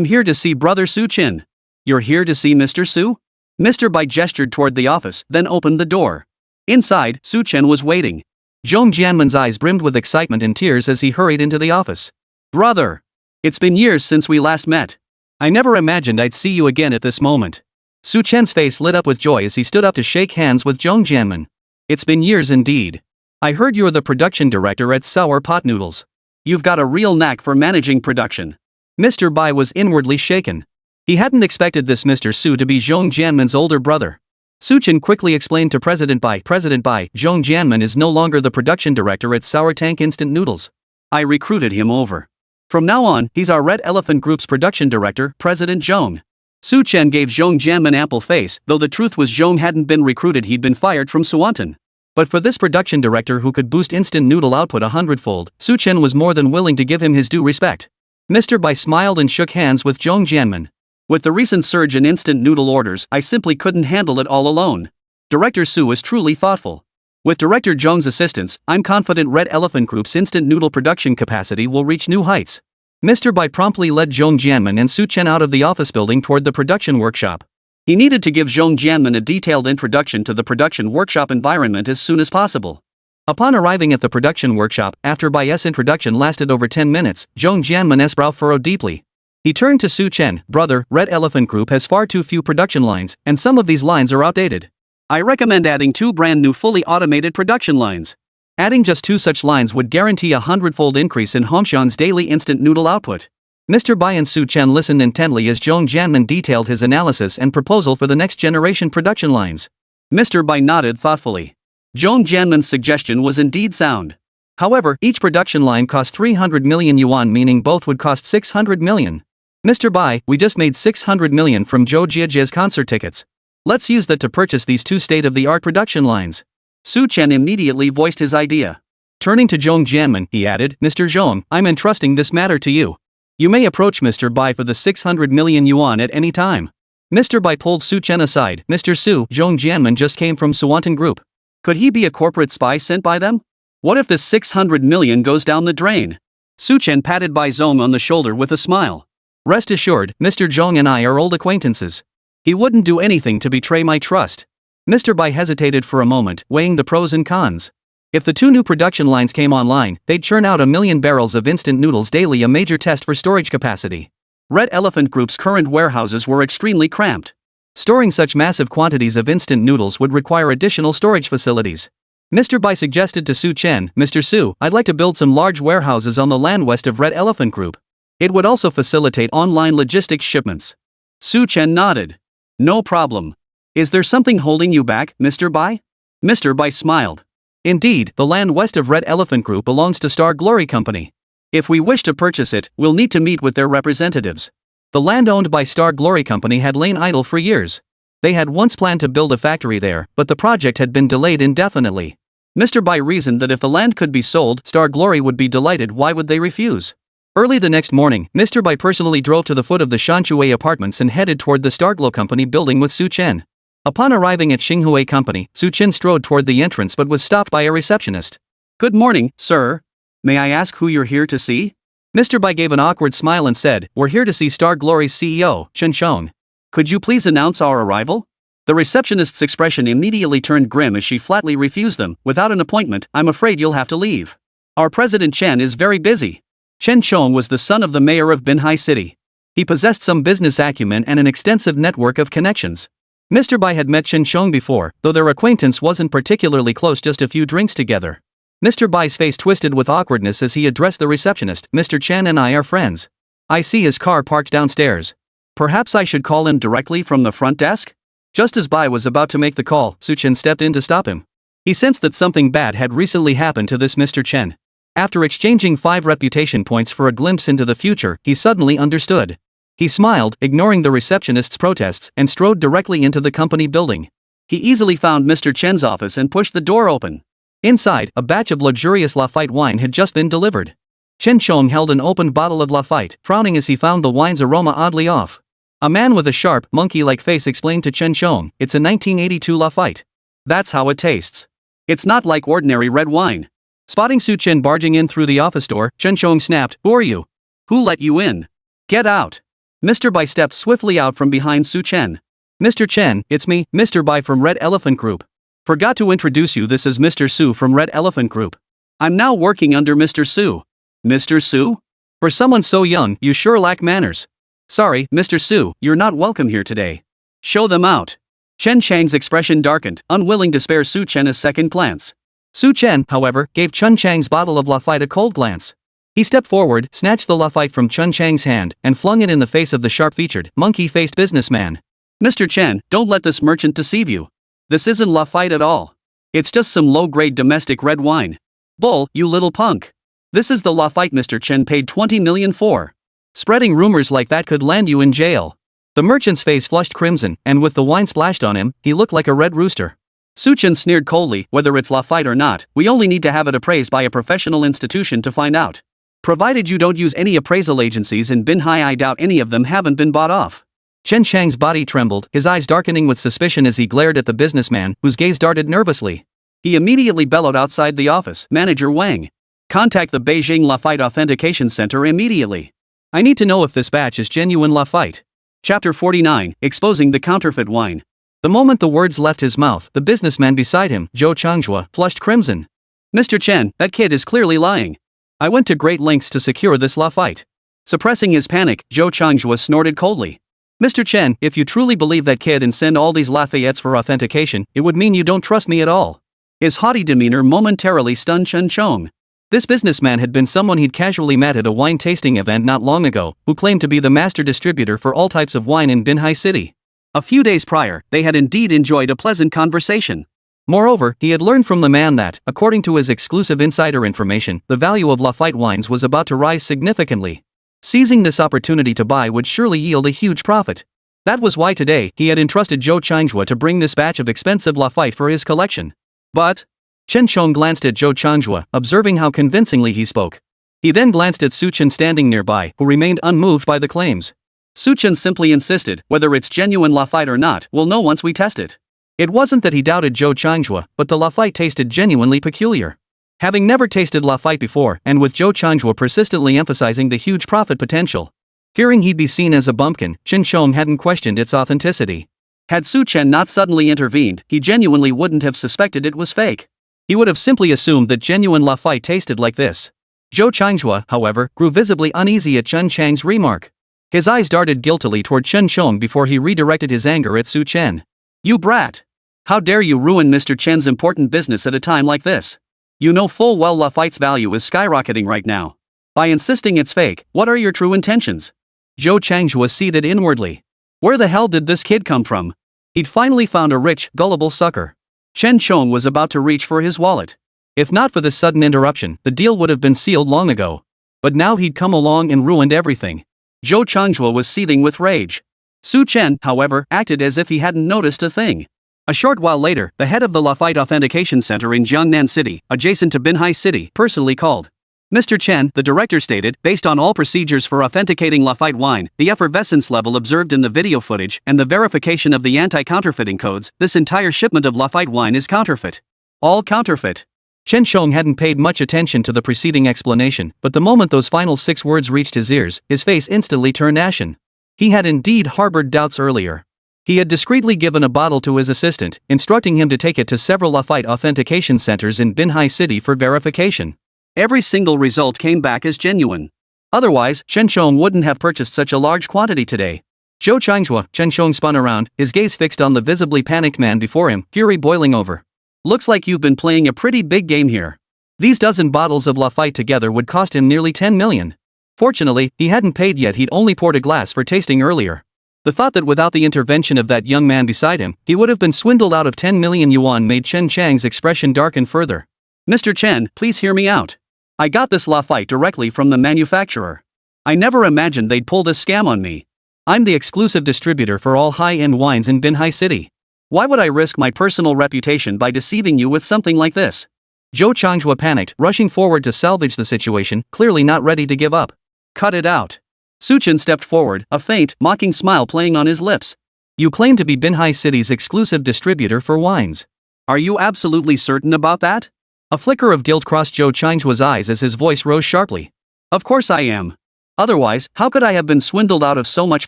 here to see Brother Su Chin. You're here to see Mr. Su? Mr. Bai gestured toward the office, then opened the door. Inside, Su Chen was waiting. Zhong Jianmin's eyes brimmed with excitement and tears as he hurried into the office. Brother! It's been years since we last met. I never imagined I'd see you again at this moment. Su Chen's face lit up with joy as he stood up to shake hands with Zhong Jianmin. It's been years indeed. I heard you're the production director at Sour Pot Noodles. You've got a real knack for managing production. Mr. Bai was inwardly shaken. He hadn't expected this Mr. Su to be Zhong Jianmin's older brother. Su Chen quickly explained to President Bai, Zhong Jianmin is no longer the production director at Sour Tank Instant Noodles. I recruited him over. From now on, he's our Red Elephant Group's production director, President Zhong. Su Chen gave Zhong Jianmin ample face, though the truth was Zhong hadn't been recruited, he'd been fired from Suwontan. But for this production director who could boost instant noodle output 100-fold, Su Chen was more than willing to give him his due respect. Mr. Bai smiled and shook hands with Zhong Jianmin. With the recent surge in instant noodle orders, I simply couldn't handle it all alone. Director Su was truly thoughtful. With Director Zhong's assistance, I'm confident Red Elephant Group's instant noodle production capacity will reach new heights. Mr. Bai promptly led Zhong Jianmin and Su Chen out of the office building toward the production workshop. He needed to give Zhong Jianmin a detailed introduction to the production workshop environment as soon as possible. Upon arriving at the production workshop, after Bai's introduction lasted over 10 minutes, Zhong Jianmin's brow furrowed deeply. He turned to Su Chen, brother, Red Elephant Group has far too few production lines, and some of these lines are outdated. I recommend adding 2 brand new fully automated production lines. Adding just 2 such lines would guarantee a 100-fold increase in Hongshan's daily instant noodle output. Mr. Bai and Su Chen listened intently as Zhong Jianmin detailed his analysis and proposal for the next generation production lines. Mr. Bai nodded thoughtfully. Zhong Jianmin's suggestion was indeed sound. However, each production line cost 300 million yuan, meaning both would cost 600 million. Mr. Bai, we just made 600 million from Zhou Jiajia's concert tickets. Let's use that to purchase these 2 state-of-the-art production lines. Su Chen immediately voiced his idea. Turning to Zhong Jianmin, he added, Mr. Zhong, I'm entrusting this matter to you. You may approach Mr. Bai for the 600 million yuan at any time. Mr. Bai pulled Su Chen aside. Mr. Su, Zhong Jianmin just came from Suwontan Group. Could he be a corporate spy sent by them? What if this 600 million goes down the drain? Su Chen patted Bai Zhong on the shoulder with a smile. Rest assured, Mr. Zhong and I are old acquaintances. He wouldn't do anything to betray my trust. Mr. Bai hesitated for a moment, weighing the pros and cons. If the 2 new production lines came online, they'd churn out 1 million barrels of instant noodles daily, a major test for storage capacity. Red Elephant Group's current warehouses were extremely cramped. Storing such massive quantities of instant noodles would require additional storage facilities. Mr. Bai suggested to Su Chen, Mr. Su, I'd like to build some large warehouses on the land west of Red Elephant Group. It would also facilitate online logistics shipments. Su Chen nodded. No problem. Is there something holding you back, Mr. Bai? Mr. Bai smiled. Indeed, the land west of Red Elephant Group belongs to Star Glory Company. If we wish to purchase it, we'll need to meet with their representatives. The land owned by Star Glory Company had lain idle for years. They had once planned to build a factory there, but the project had been delayed indefinitely. Mr. Bai reasoned that if the land could be sold, Star Glory would be delighted. Why would they refuse? Early the next morning, Mr. Bai personally drove to the foot of the Shanchuei apartments and headed toward the Starglow Company building with Su Chen. Upon arriving at Xinghui Company, Su Chen strode toward the entrance but was stopped by a receptionist. Good morning, sir. May I ask who you're here to see? Mr. Bai gave an awkward smile and said, We're here to see Star Glory's CEO, Chen Shong. Could you please announce our arrival? The receptionist's expression immediately turned grim as she flatly refused them. Without an appointment, I'm afraid you'll have to leave. Our president Chen is very busy. Chen Shong was the son of the mayor of Binhai City. He possessed some business acumen and an extensive network of connections. Mr. Bai had met Chen Shong before, though their acquaintance wasn't particularly close, just a few drinks together. Mr. Bai's face twisted with awkwardness as he addressed the receptionist. Mr. Chen and I are friends. I see his car parked downstairs. Perhaps I should call him directly from the front desk? Just as Bai was about to make the call, Su Chen stepped in to stop him. He sensed that something bad had recently happened to this Mr. Chen. After exchanging 5 reputation points for a glimpse into the future, he suddenly understood. He smiled, ignoring the receptionist's protests, and strode directly into the company building. He easily found Mr. Chen's office and pushed the door open. Inside, a batch of luxurious Lafite wine had just been delivered. Chen Chong held an opened bottle of Lafite, frowning as he found the wine's aroma oddly off. A man with a sharp, monkey-like face explained to Chen Chong, "It's a 1982 Lafite. That's how it tastes. It's not like ordinary red wine." Spotting Su Chen barging in through the office door, Chen Chong snapped, "Who are you? Who let you in? Get out." Mr. Bai stepped swiftly out from behind Su Chen. "Mr. Chen, it's me, Mr. Bai from Red Elephant Group. Forgot to introduce you, this is Mr. Su from Red Elephant Group. I'm now working under Mr. Su." "Mr. Su? For someone so young, you sure lack manners. Sorry, Mr. Su, you're not welcome here today. Show them out." Chen Chang's expression darkened, unwilling to spare Su Chen a second glance. Su Chen, however, gave Chen Chang's bottle of Lafite a cold glance. He stepped forward, snatched the Lafite from Chen Chang's hand, and flung it in the face of the sharp-featured, monkey-faced businessman. "Mr. Chen, don't let this merchant deceive you. This isn't Lafite at all. It's just some low-grade domestic red wine. Bull, you little punk. This is the Lafite Mr. Chen paid 20 million for. Spreading rumors like that could land you in jail." The merchant's face flushed crimson, and with the wine splashed on him, he looked like a red rooster. Su Chen sneered coldly, "Whether it's Lafite or not, we only need to have it appraised by a professional institution to find out. Provided you don't use any appraisal agencies in Binhai, I doubt any of them haven't been bought off." Chen Chang's body trembled, his eyes darkening with suspicion as he glared at the businessman, whose gaze darted nervously. He immediately bellowed outside the office, "Manager Wang. Contact the Beijing Lafite Authentication Center immediately. I need to know if this batch is genuine Lafite." Chapter 49, Exposing the Counterfeit Wine. The moment the words left his mouth, the businessman beside him, Zhou Changhua, flushed crimson. "Mr. Chen, that kid is clearly lying. I went to great lengths to secure this Lafite." Suppressing his panic, Zhou Changhua snorted coldly. "Mr. Chen, if you truly believe that kid and send all these Lafayettes for authentication, it would mean you don't trust me at all." His haughty demeanor momentarily stunned Chen Chong. This businessman had been someone he'd casually met at a wine tasting event not long ago, who claimed to be the master distributor for all types of wine in Binhai City. A few days prior, they had indeed enjoyed a pleasant conversation. Moreover, he had learned from the man that, according to his exclusive insider information, the value of Lafite wines was about to rise significantly. Seizing this opportunity to buy would surely yield a huge profit. That was why today, he had entrusted Zhou Changhua to bring this batch of expensive Lafite for his collection. But Chen Chong glanced at Zhou Changhua, observing how convincingly he spoke. He then glanced at Su Chen standing nearby, who remained unmoved by the claims. Su Chen simply insisted, "Whether it's genuine Lafite or not, we'll know once we test it." It wasn't that he doubted Zhou Changhua, but the Lafite tasted genuinely peculiar. Having never tasted Lafite before, and with Zhou Changhua persistently emphasizing the huge profit potential, fearing he'd be seen as a bumpkin, Chen Chong hadn't questioned its authenticity. Had Su Chen not suddenly intervened, he genuinely wouldn't have suspected it was fake. He would have simply assumed that genuine Lafite tasted like this. Zhou Changhua, however, grew visibly uneasy at Chen Chang's remark. His eyes darted guiltily toward Chen Chong before he redirected his anger at Su Chen. "You brat! How dare you ruin Mr. Chen's important business at a time like this? You know full well Lafite's value is skyrocketing right now. By insisting it's fake, what are your true intentions?" Zhou Changhua seethed inwardly. Where the hell did this kid come from? He'd finally found a rich, gullible sucker. Chen Chong was about to reach for his wallet. If not for this sudden interruption, the deal would have been sealed long ago. But now he'd come along and ruined everything. Zhou Changhua was seething with rage. Su Chen, however, acted as if he hadn't noticed a thing. A short while later, the head of the Lafite Authentication Center in Jiangnan City, adjacent to Binhai City, personally called. "Mr. Chen," the director stated, "based on all procedures for authenticating Lafite wine, the effervescence level observed in the video footage, and the verification of the anti-counterfeiting codes, this entire shipment of Lafite wine is counterfeit. All counterfeit." Chen Chong hadn't paid much attention to the preceding explanation, but the moment those final 6 words reached his ears, his face instantly turned ashen. He had indeed harbored doubts earlier. He had discreetly given a bottle to his assistant, instructing him to take it to several Lafite authentication centers in Binhai City for verification. Every single result came back as genuine. Otherwise, Chen Chong wouldn't have purchased such a large quantity today. Zhou Changhua, Chen Chong spun around, his gaze fixed on the visibly panicked man before him, fury boiling over. "Looks like you've been playing a pretty big game here. These dozen bottles of Lafite together would cost him nearly 10 million. Fortunately, he hadn't paid yet, he'd only poured a glass for tasting earlier. The thought that without the intervention of that young man beside him, he would have been swindled out of 10 million yuan made Chen Chang's expression darken further. "Mr. Chen, please hear me out. I got this Lafite directly from the manufacturer. I never imagined they'd pull this scam on me. I'm the exclusive distributor for all high-end wines in Binhai City. Why would I risk my personal reputation by deceiving you with something like this? Zhou Changhua panicked, rushing forward to salvage the situation, clearly not ready to give up. Cut it out. Su Chen stepped forward, a faint, mocking smile playing on his lips. You claim to be Binhai City's exclusive distributor for wines. Are you absolutely certain about that? A flicker of guilt crossed Zhou Changhua's eyes as his voice rose sharply. Of course I am. Otherwise, how could I have been swindled out of so much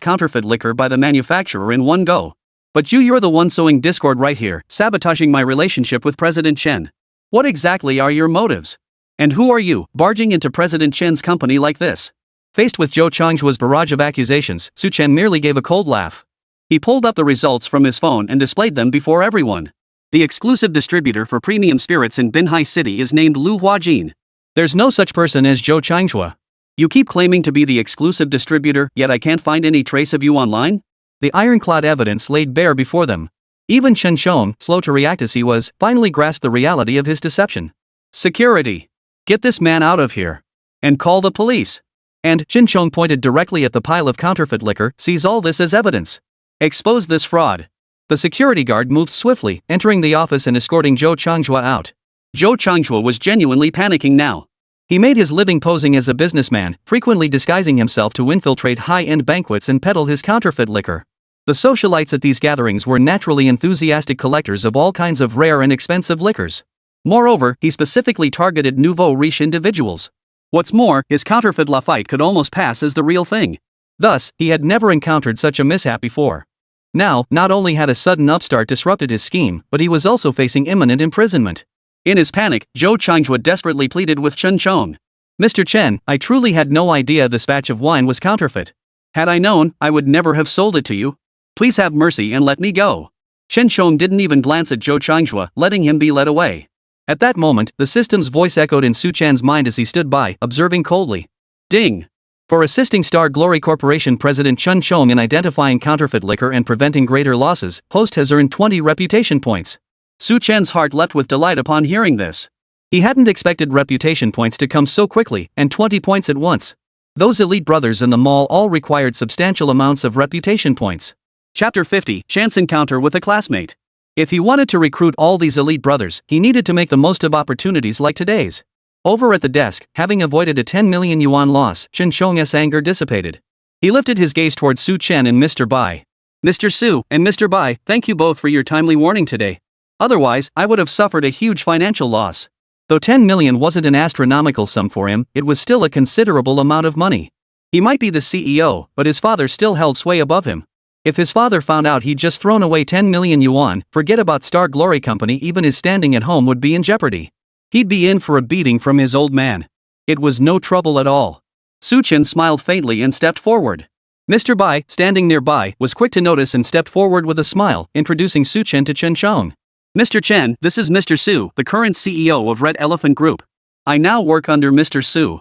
counterfeit liquor by the manufacturer in one go? But you're the one sowing discord right here, sabotaging my relationship with President Chen. What exactly are your motives? And who are you, barging into President Chen's company like this? Faced with Zhou Changhua's barrage of accusations, Su Chen merely gave a cold laugh. He pulled up the results from his phone and displayed them before everyone. The exclusive distributor for premium spirits in Binhai City is named Lu Huajin. There's no such person as Zhou Changhua. You keep claiming to be the exclusive distributor, yet I can't find any trace of you online? The ironclad evidence laid bare before them. Even Chen Shong, slow to react as he was, finally grasped the reality of his deception. Security! Get this man out of here. And call the police. And, Chen Shong pointed directly at the pile of counterfeit liquor, sees all this as evidence. Expose this fraud. The security guard moved swiftly, entering the office and escorting Zhou Changhua out. Zhou Changhua was genuinely panicking now. He made his living posing as a businessman, frequently disguising himself to infiltrate high-end banquets and peddle his counterfeit liquor. The socialites at these gatherings were naturally enthusiastic collectors of all kinds of rare and expensive liquors. Moreover, he specifically targeted nouveau riche individuals. What's more, his counterfeit Lafite could almost pass as the real thing. Thus, he had never encountered such a mishap before. Now, not only had a sudden upstart disrupted his scheme, but he was also facing imminent imprisonment. In his panic, Zhou Changhua desperately pleaded with Chen Chong. Mr. Chen, I truly had no idea this batch of wine was counterfeit. Had I known, I would never have sold it to you. Please have mercy and let me go. Chen Chong didn't even glance at Zhou Changhua, letting him be led away. At that moment, the system's voice echoed in Su Chan's mind as he stood by, observing coldly. Ding! For assisting Star Glory Corporation President Chen Chong in identifying counterfeit liquor and preventing greater losses, host has earned 20 reputation points. Su Chan's heart leapt with delight upon hearing this. He hadn't expected reputation points to come so quickly, and 20 points at once. Those elite brothers in the mall all required substantial amounts of reputation points. Chapter 50, Chance Encounter with a Classmate. If he wanted to recruit all these elite brothers, he needed to make the most of opportunities like today's. Over at the desk, having avoided a 10 million yuan loss, Chen Chong's anger dissipated. He lifted his gaze toward Su Chen and Mr. Bai. Mr. Su and Mr. Bai, thank you both for your timely warning today. Otherwise, I would have suffered a huge financial loss. Though 10 million wasn't an astronomical sum for him, it was still a considerable amount of money. He might be the CEO, but his father still held sway above him. If his father found out he'd just thrown away 10 million yuan, forget about Star Glory Company, even his standing at home would be in jeopardy. He'd be in for a beating from his old man. It was no trouble at all. Su Chen smiled faintly and stepped forward. Mr. Bai, standing nearby, was quick to notice and stepped forward with a smile, introducing Su Chen to Chen Chong. Mr. Chen, this is Mr. Su, the current CEO of Red Elephant Group. I now work under Mr. Su.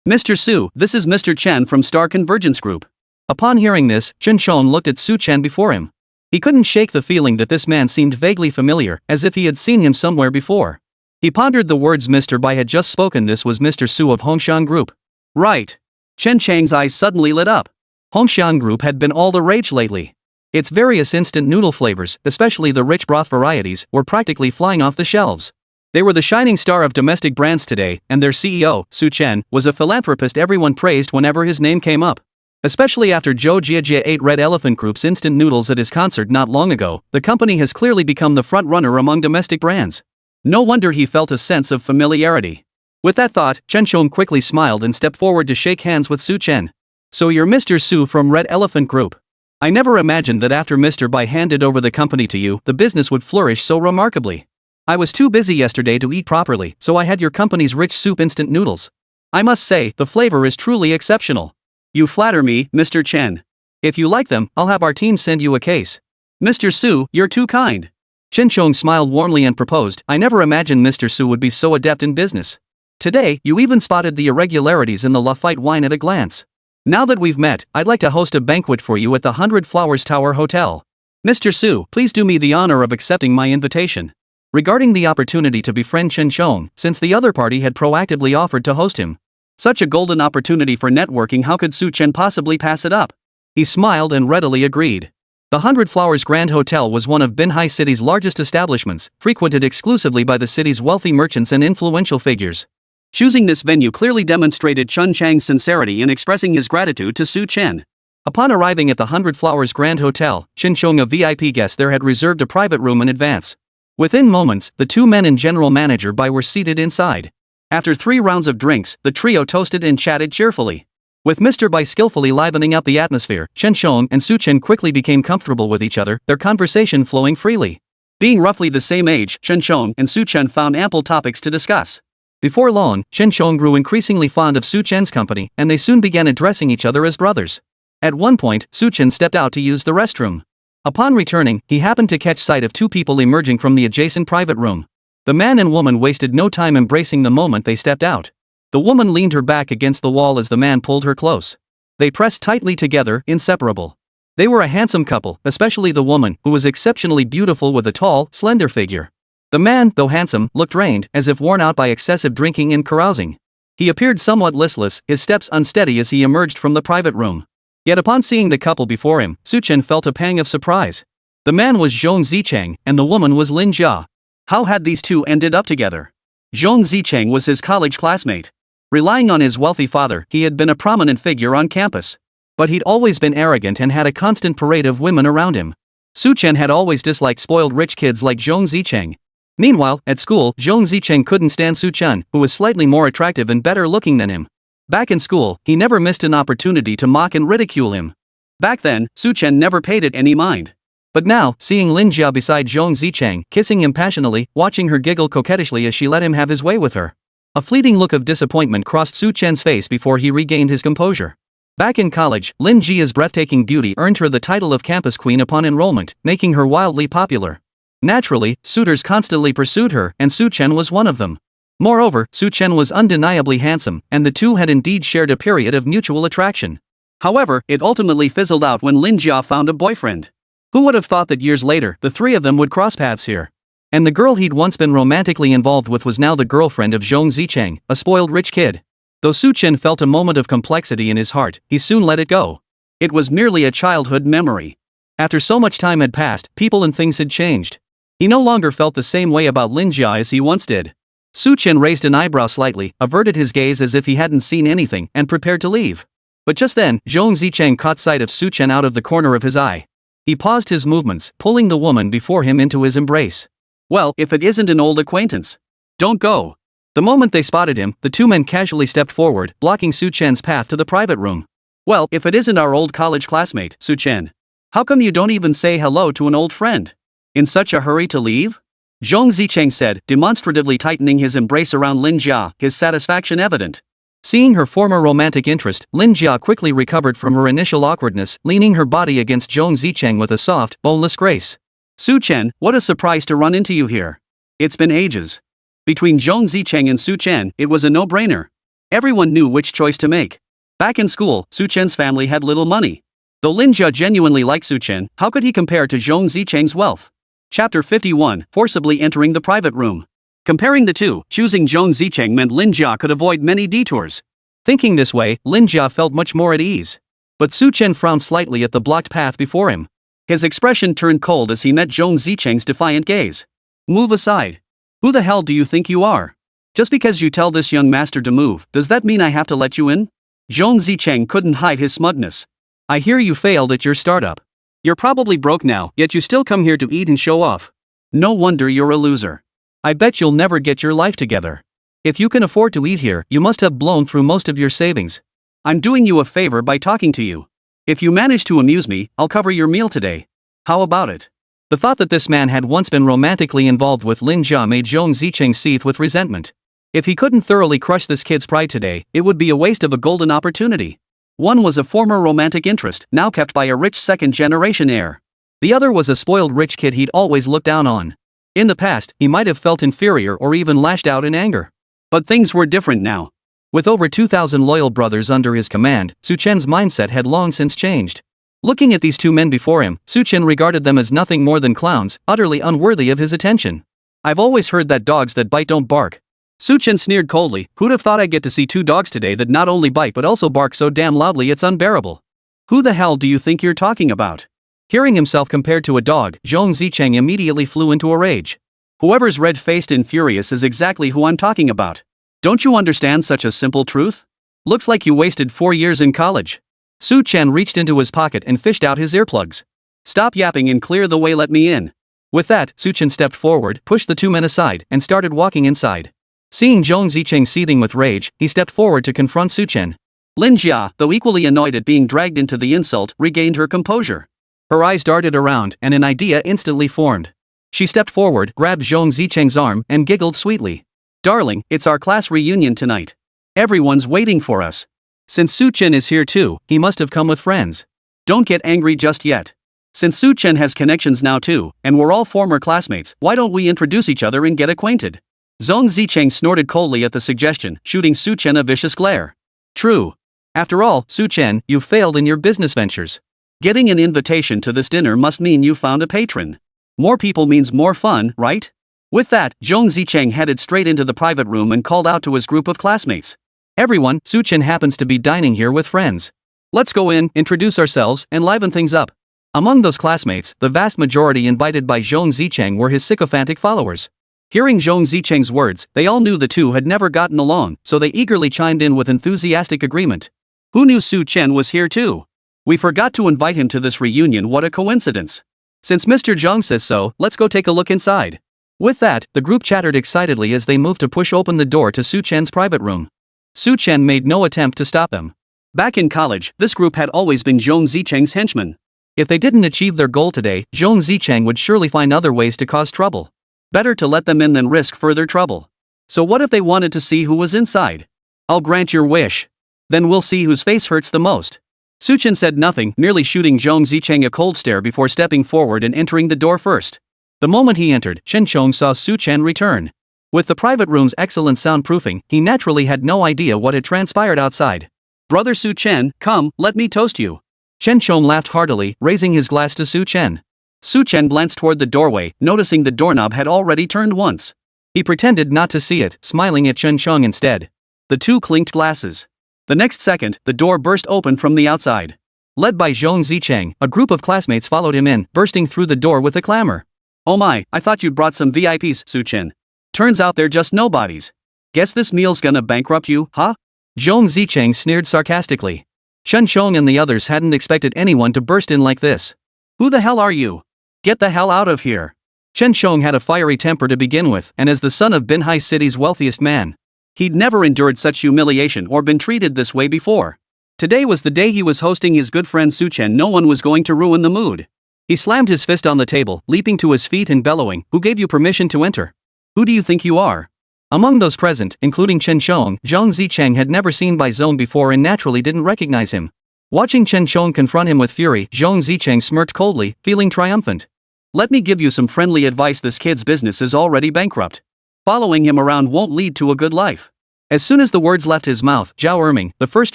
Mr. Su, this is Mr. Chen from Star Convergence Group. Upon hearing this, Chen Chong looked at Su Chen before him. He couldn't shake the feeling that this man seemed vaguely familiar, as if he had seen him somewhere before. He pondered the words Mr. Bai had just spoken. This was Mr. Su of Hongshan Group. Right. Chen Chang's eyes suddenly lit up. Hongshan Group had been all the rage lately. Its various instant noodle flavors, especially the rich broth varieties, were practically flying off the shelves. They were the shining star of domestic brands today, and their CEO, Su Chen, was a philanthropist everyone praised whenever his name came up. Especially after Zhou Jiajie ate Red Elephant Group's instant noodles at his concert not long ago, the company has clearly become the front-runner among domestic brands. No wonder he felt a sense of familiarity. With that thought, Chen Chong quickly smiled and stepped forward to shake hands with Su Chen. So you're Mr. Su from Red Elephant Group. I never imagined that after Mr. Bai handed over the company to you, the business would flourish so remarkably. I was too busy yesterday to eat properly, so I had your company's rich soup instant noodles. I must say, the flavor is truly exceptional. You flatter me, Mr. Chen. If you like them, I'll have our team send you a case. Mr. Su, you're too kind. Chen Chong smiled warmly and proposed, I never imagined Mr. Su would be so adept in business. Today, you even spotted the irregularities in the Lafite wine at a glance. Now that we've met, I'd like to host a banquet for you at the 100 Flowers Tower Hotel. Mr. Su, please do me the honor of accepting my invitation. Regarding the opportunity to befriend Chen Chong, since the other party had proactively offered to host him. Such a golden opportunity for networking, how could Su Chen possibly pass it up? He smiled and readily agreed. The Hundred Flowers Grand Hotel was one of Binhai City's largest establishments, frequented exclusively by the city's wealthy merchants and influential figures. Choosing this venue clearly demonstrated Chun Chang's sincerity in expressing his gratitude to Su Chen. Upon arriving at the Hundred Flowers Grand Hotel, Chen Chong, a VIP guest there, had reserved a private room in advance. Within moments, the two men and general manager Bai were seated inside. After 3 rounds of drinks, the trio toasted and chatted cheerfully. With Mr. Bai skillfully livening up the atmosphere, Chen Chong and Su Chen quickly became comfortable with each other, their conversation flowing freely. Being roughly the same age, Chen Chong and Su Chen found ample topics to discuss. Before long, Chen Chong grew increasingly fond of Su Chen's company, and they soon began addressing each other as brothers. At one point, Su Chen stepped out to use the restroom. Upon returning, he happened to catch sight of 2 people emerging from the adjacent private room. The man and woman wasted no time embracing the moment they stepped out. The woman leaned her back against the wall as the man pulled her close. They pressed tightly together, inseparable. They were a handsome couple, especially the woman, who was exceptionally beautiful with a tall, slender figure. The man, though handsome, looked drained, as if worn out by excessive drinking and carousing. He appeared somewhat listless, his steps unsteady as he emerged from the private room. Yet upon seeing the couple before him, Su Chen felt a pang of surprise. The man was Zhong Zicheng, and the woman was Lin Jia. How had these two ended up together? Zhong Zicheng was his college classmate. Relying on his wealthy father, he had been a prominent figure on campus. But he'd always been arrogant and had a constant parade of women around him. Su Chen had always disliked spoiled rich kids like Zhong Zicheng. Meanwhile, at school, Zhong Zicheng couldn't stand Su Chen, who was slightly more attractive and better looking than him. Back in school, he never missed an opportunity to mock and ridicule him. Back then, Su Chen never paid it any mind. But now, seeing Lin Jia beside Zhong Zicheng, kissing him passionately, watching her giggle coquettishly as she let him have his way with her. A fleeting look of disappointment crossed Su Chen's face before he regained his composure. Back in college, Lin Jia's breathtaking beauty earned her the title of campus queen upon enrollment, making her wildly popular. Naturally, suitors constantly pursued her, and Su Chen was one of them. Moreover, Su Chen was undeniably handsome, and the two had indeed shared a period of mutual attraction. However, it ultimately fizzled out when Lin Jia found a boyfriend. Who would have thought that years later, the 3 of them would cross paths here? And the girl he'd once been romantically involved with was now the girlfriend of Zhong Zicheng, a spoiled rich kid. Though Su Chen felt a moment of complexity in his heart, he soon let it go. It was merely a childhood memory. After so much time had passed, people and things had changed. He no longer felt the same way about Lin Jia as he once did. Su Chen raised an eyebrow slightly, averted his gaze as if he hadn't seen anything, and prepared to leave. But just then, Zhong Zicheng caught sight of Su Chen out of the corner of his eye. He paused his movements, pulling the woman before him into his embrace. Well, if it isn't an old acquaintance. Don't go. The moment they spotted him, the 2 men casually stepped forward, blocking Su Chen's path to the private room. Well, if it isn't our old college classmate, Su Chen. How come you don't even say hello to an old friend? In such a hurry to leave? Zhong Zicheng said, demonstratively tightening his embrace around Lin Jia, his satisfaction evident. Seeing her former romantic interest, Lin Jia quickly recovered from her initial awkwardness, leaning her body against Zhong Zicheng with a soft, boneless grace. Su Chen, what a surprise to run into you here. It's been ages. Between Zhong Zicheng and Su Chen, it was a no-brainer. Everyone knew which choice to make. Back in school, Su Chen's family had little money. Though Lin Jia genuinely liked Su Chen, how could he compare to Zhong Zicheng's wealth? Chapter 51, Forcibly Entering the Private Room. Comparing the two, choosing Zhong Zicheng meant Lin Jia could avoid many detours. Thinking this way, Lin Jia felt much more at ease. But Su Chen frowned slightly at the blocked path before him. His expression turned cold as he met Zhong Zicheng's defiant gaze. Move aside. Who the hell do you think you are? Just because you tell this young master to move, does that mean I have to let you in? Zhong Zicheng couldn't hide his smugness. I hear you failed at your startup. You're probably broke now, yet you still come here to eat and show off. No wonder you're a loser. I bet you'll never get your life together. If you can afford to eat here, you must have blown through most of your savings. I'm doing you a favor by talking to you. If you manage to amuse me, I'll cover your meal today. How about it? The thought that this man had once been romantically involved with Lin Jia made Zhong Zicheng seethe with resentment. If he couldn't thoroughly crush this kid's pride today, it would be a waste of a golden opportunity. One was a former romantic interest, now kept by a rich second-generation heir. The other was a spoiled rich kid he'd always looked down on. In the past, he might have felt inferior or even lashed out in anger. But things were different now. With over 2,000 loyal brothers under his command, Su Chen's mindset had long since changed. Looking at these 2 men before him, Su Chen regarded them as nothing more than clowns, utterly unworthy of his attention. I've always heard that dogs that bite don't bark. Su Chen sneered coldly, who'd have thought I'd get to see 2 dogs today that not only bite but also bark so damn loudly it's unbearable. Who the hell do you think you're talking about? Hearing himself compared to a dog, Zhong Zicheng immediately flew into a rage. Whoever's red-faced and furious is exactly who I'm talking about. Don't you understand such a simple truth? Looks like you wasted 4 years in college. Su Chen reached into his pocket and fished out his earplugs. Stop yapping and clear the way, let me in. With that, Su Chen stepped forward, pushed the two men aside, and started walking inside. Seeing Zhong Zicheng seething with rage, he stepped forward to confront Su Chen. Lin Jia, though equally annoyed at being dragged into the insult, regained her composure. Her eyes darted around, and an idea instantly formed. She stepped forward, grabbed Zhong Zicheng's arm, and giggled sweetly. Darling, it's our class reunion tonight. Everyone's waiting for us. Since Su Chen is here too, he must have come with friends. Don't get angry just yet. Since Su Chen has connections now too, and we're all former classmates, why don't we introduce each other and get acquainted? Zhong Zicheng snorted coldly at the suggestion, shooting Su Chen a vicious glare. True. After all, Su Chen, you've failed in your business ventures. Getting an invitation to this dinner must mean you found a patron. More people means more fun, right? With that, Zhong Zicheng headed straight into the private room and called out to his group of classmates. Everyone, Su Chen happens to be dining here with friends. Let's go in, introduce ourselves, and liven things up. Among those classmates, the vast majority invited by Zhong Zicheng were his sycophantic followers. Hearing Zhong Zicheng's words, they all knew the two had never gotten along, so they eagerly chimed in with enthusiastic agreement. Who knew Su Chen was here too? We forgot to invite him to this reunion, what a coincidence. Since Mr. Zhong says so, let's go take a look inside. With that, the group chattered excitedly as they moved to push open the door to Su Chen's private room. Su Chen made no attempt to stop them. Back in college, this group had always been Zhong Zicheng's henchmen. If they didn't achieve their goal today, Zhong Zicheng would surely find other ways to cause trouble. Better to let them in than risk further trouble. So what if they wanted to see who was inside? I'll grant your wish. Then we'll see whose face hurts the most. Su Chen said nothing, merely shooting Zhong Zicheng a cold stare before stepping forward and entering the door first. The moment he entered, Chen Chong saw Su Chen return. With the private room's excellent soundproofing, he naturally had no idea what had transpired outside. Brother Su Chen, come, let me toast you. Chen Chong laughed heartily, raising his glass to Su Chen. Su Chen glanced toward the doorway, noticing the doorknob had already turned once. He pretended not to see it, smiling at Chen Chong instead. The two clinked glasses. The next second, the door burst open from the outside. Led by Zhong Zicheng, a group of classmates followed him in, bursting through the door with a clamor. Oh my, I thought you'd brought some VIPs, Su Chen. Turns out they're just nobodies. Guess this meal's gonna bankrupt you, huh? Zhong Zicheng sneered sarcastically. Chen Chong and the others hadn't expected anyone to burst in like this. Who the hell are you? Get the hell out of here. Chen Chong had a fiery temper to begin with, and as the son of Binhai City's wealthiest man, he'd never endured such humiliation or been treated this way before. Today was the day he was hosting his good friend Su Chen. No one was going to ruin the mood. He slammed his fist on the table, leaping to his feet and bellowing, "Who gave you permission to enter? Who do you think you are?" Among those present, including Chen Chong, Zhong Zicheng had never seen Bai Zong before and naturally didn't recognize him. Watching Chen Chong confront him with fury, Zhong Zicheng smirked coldly, feeling triumphant. Let me give you some friendly advice. This kid's business is already bankrupt. Following him around won't lead to a good life. As soon as the words left his mouth, Zhao Erming, the first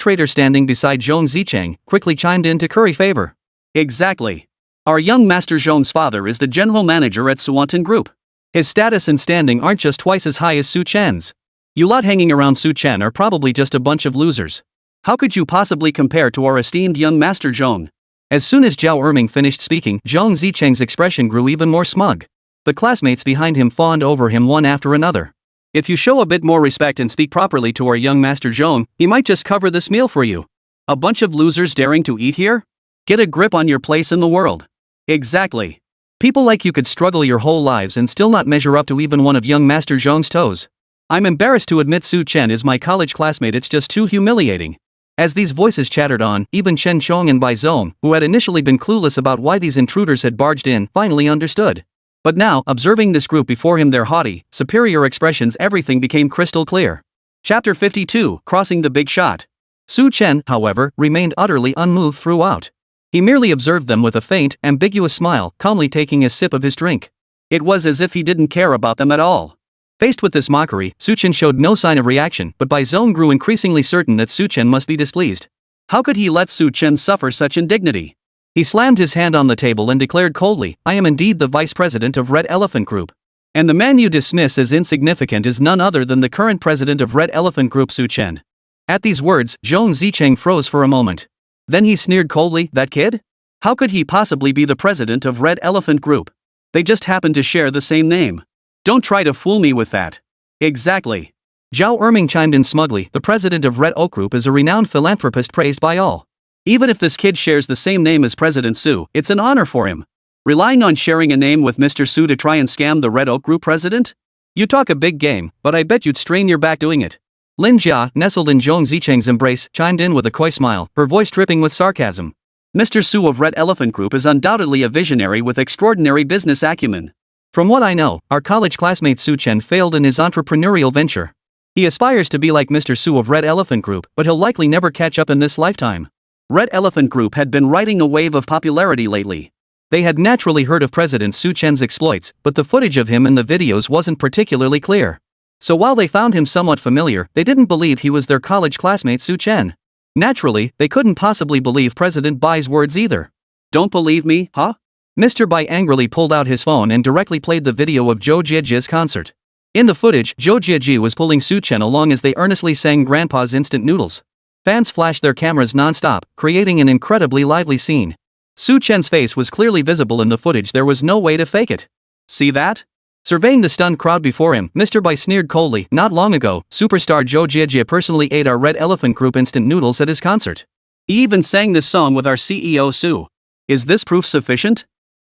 trader standing beside Zhong Zicheng, quickly chimed in to curry favor. Exactly. Our young Master Zhong's father is the general manager at Suwanton Group. His status and standing aren't just twice as high as Su Chen's. You lot hanging around Su Chen are probably just a bunch of losers. How could you possibly compare to our esteemed young Master Zhong? As soon as Zhao Erming finished speaking, Zhong Zicheng's expression grew even more smug. The classmates behind him fawned over him one after another. If you show a bit more respect and speak properly to our young Master Zhong, he might just cover this meal for you. A bunch of losers daring to eat here? Get a grip on your place in the world. Exactly. People like you could struggle your whole lives and still not measure up to even one of young Master Zhong's toes. I'm embarrassed to admit Su Chen is my college classmate, it's just too humiliating. As these voices chattered on, even Chen Chong and Bai Zong, who had initially been clueless about why these intruders had barged in, finally understood. But now, observing this group before him, their haughty, superior expressions, everything became crystal clear. Chapter 52, Crossing the Big Shot. Su Chen, however, remained utterly unmoved throughout. He merely observed them with a faint, ambiguous smile, calmly taking a sip of his drink. It was as if he didn't care about them at all. Faced with this mockery, Su Chen showed no sign of reaction, but Bai Zong grew increasingly certain that Su Chen must be displeased. How could he let Su Chen suffer such indignity? He slammed his hand on the table and declared coldly, I am indeed the vice president of Red Elephant Group. And the man you dismiss as insignificant is none other than the current president of Red Elephant Group, Su Chen. At these words, Zhong Zicheng froze for a moment. Then he sneered coldly, that kid? How could he possibly be the president of Red Elephant Group? They just happen to share the same name. Don't try to fool me with that. Exactly. Zhao Erming chimed in smugly. The president of Red Oak Group is a renowned philanthropist praised by all. Even if this kid shares the same name as President Su, it's an honor for him. Relying on sharing a name with Mr. Su to try and scam the Red Oak Group president? You talk a big game, but I bet you'd strain your back doing it. Lin Jia, nestled in Zhong Zicheng's embrace, chimed in with a coy smile, her voice dripping with sarcasm. Mr. Su of Red Elephant Group is undoubtedly a visionary with extraordinary business acumen. From what I know, our college classmate Su Chen failed in his entrepreneurial venture. He aspires to be like Mr. Su of Red Elephant Group, but he'll likely never catch up in this lifetime. Red Elephant Group had been riding a wave of popularity lately. They had naturally heard of President Su Chen's exploits, but the footage of him in the videos wasn't particularly clear. So while they found him somewhat familiar, they didn't believe he was their college classmate Su Chen. Naturally, they couldn't possibly believe President Bai's words either. Don't believe me, huh? Mr. Bai angrily pulled out his phone and directly played the video of Zhou Jieji's concert. In the footage, Zhou Jieji was pulling Su Chen along as they earnestly sang Grandpa's Instant Noodles. Fans flashed their cameras non-stop, creating an incredibly lively scene. Su Chen's face was clearly visible in the footage, there was no way to fake it. See that? Surveying the stunned crowd before him, Mr. Bai sneered coldly. Not long ago, superstar Zhou Jieji personally ate our Red Elephant Group instant noodles at his concert. He even sang this song with our CEO Su. Is this proof sufficient?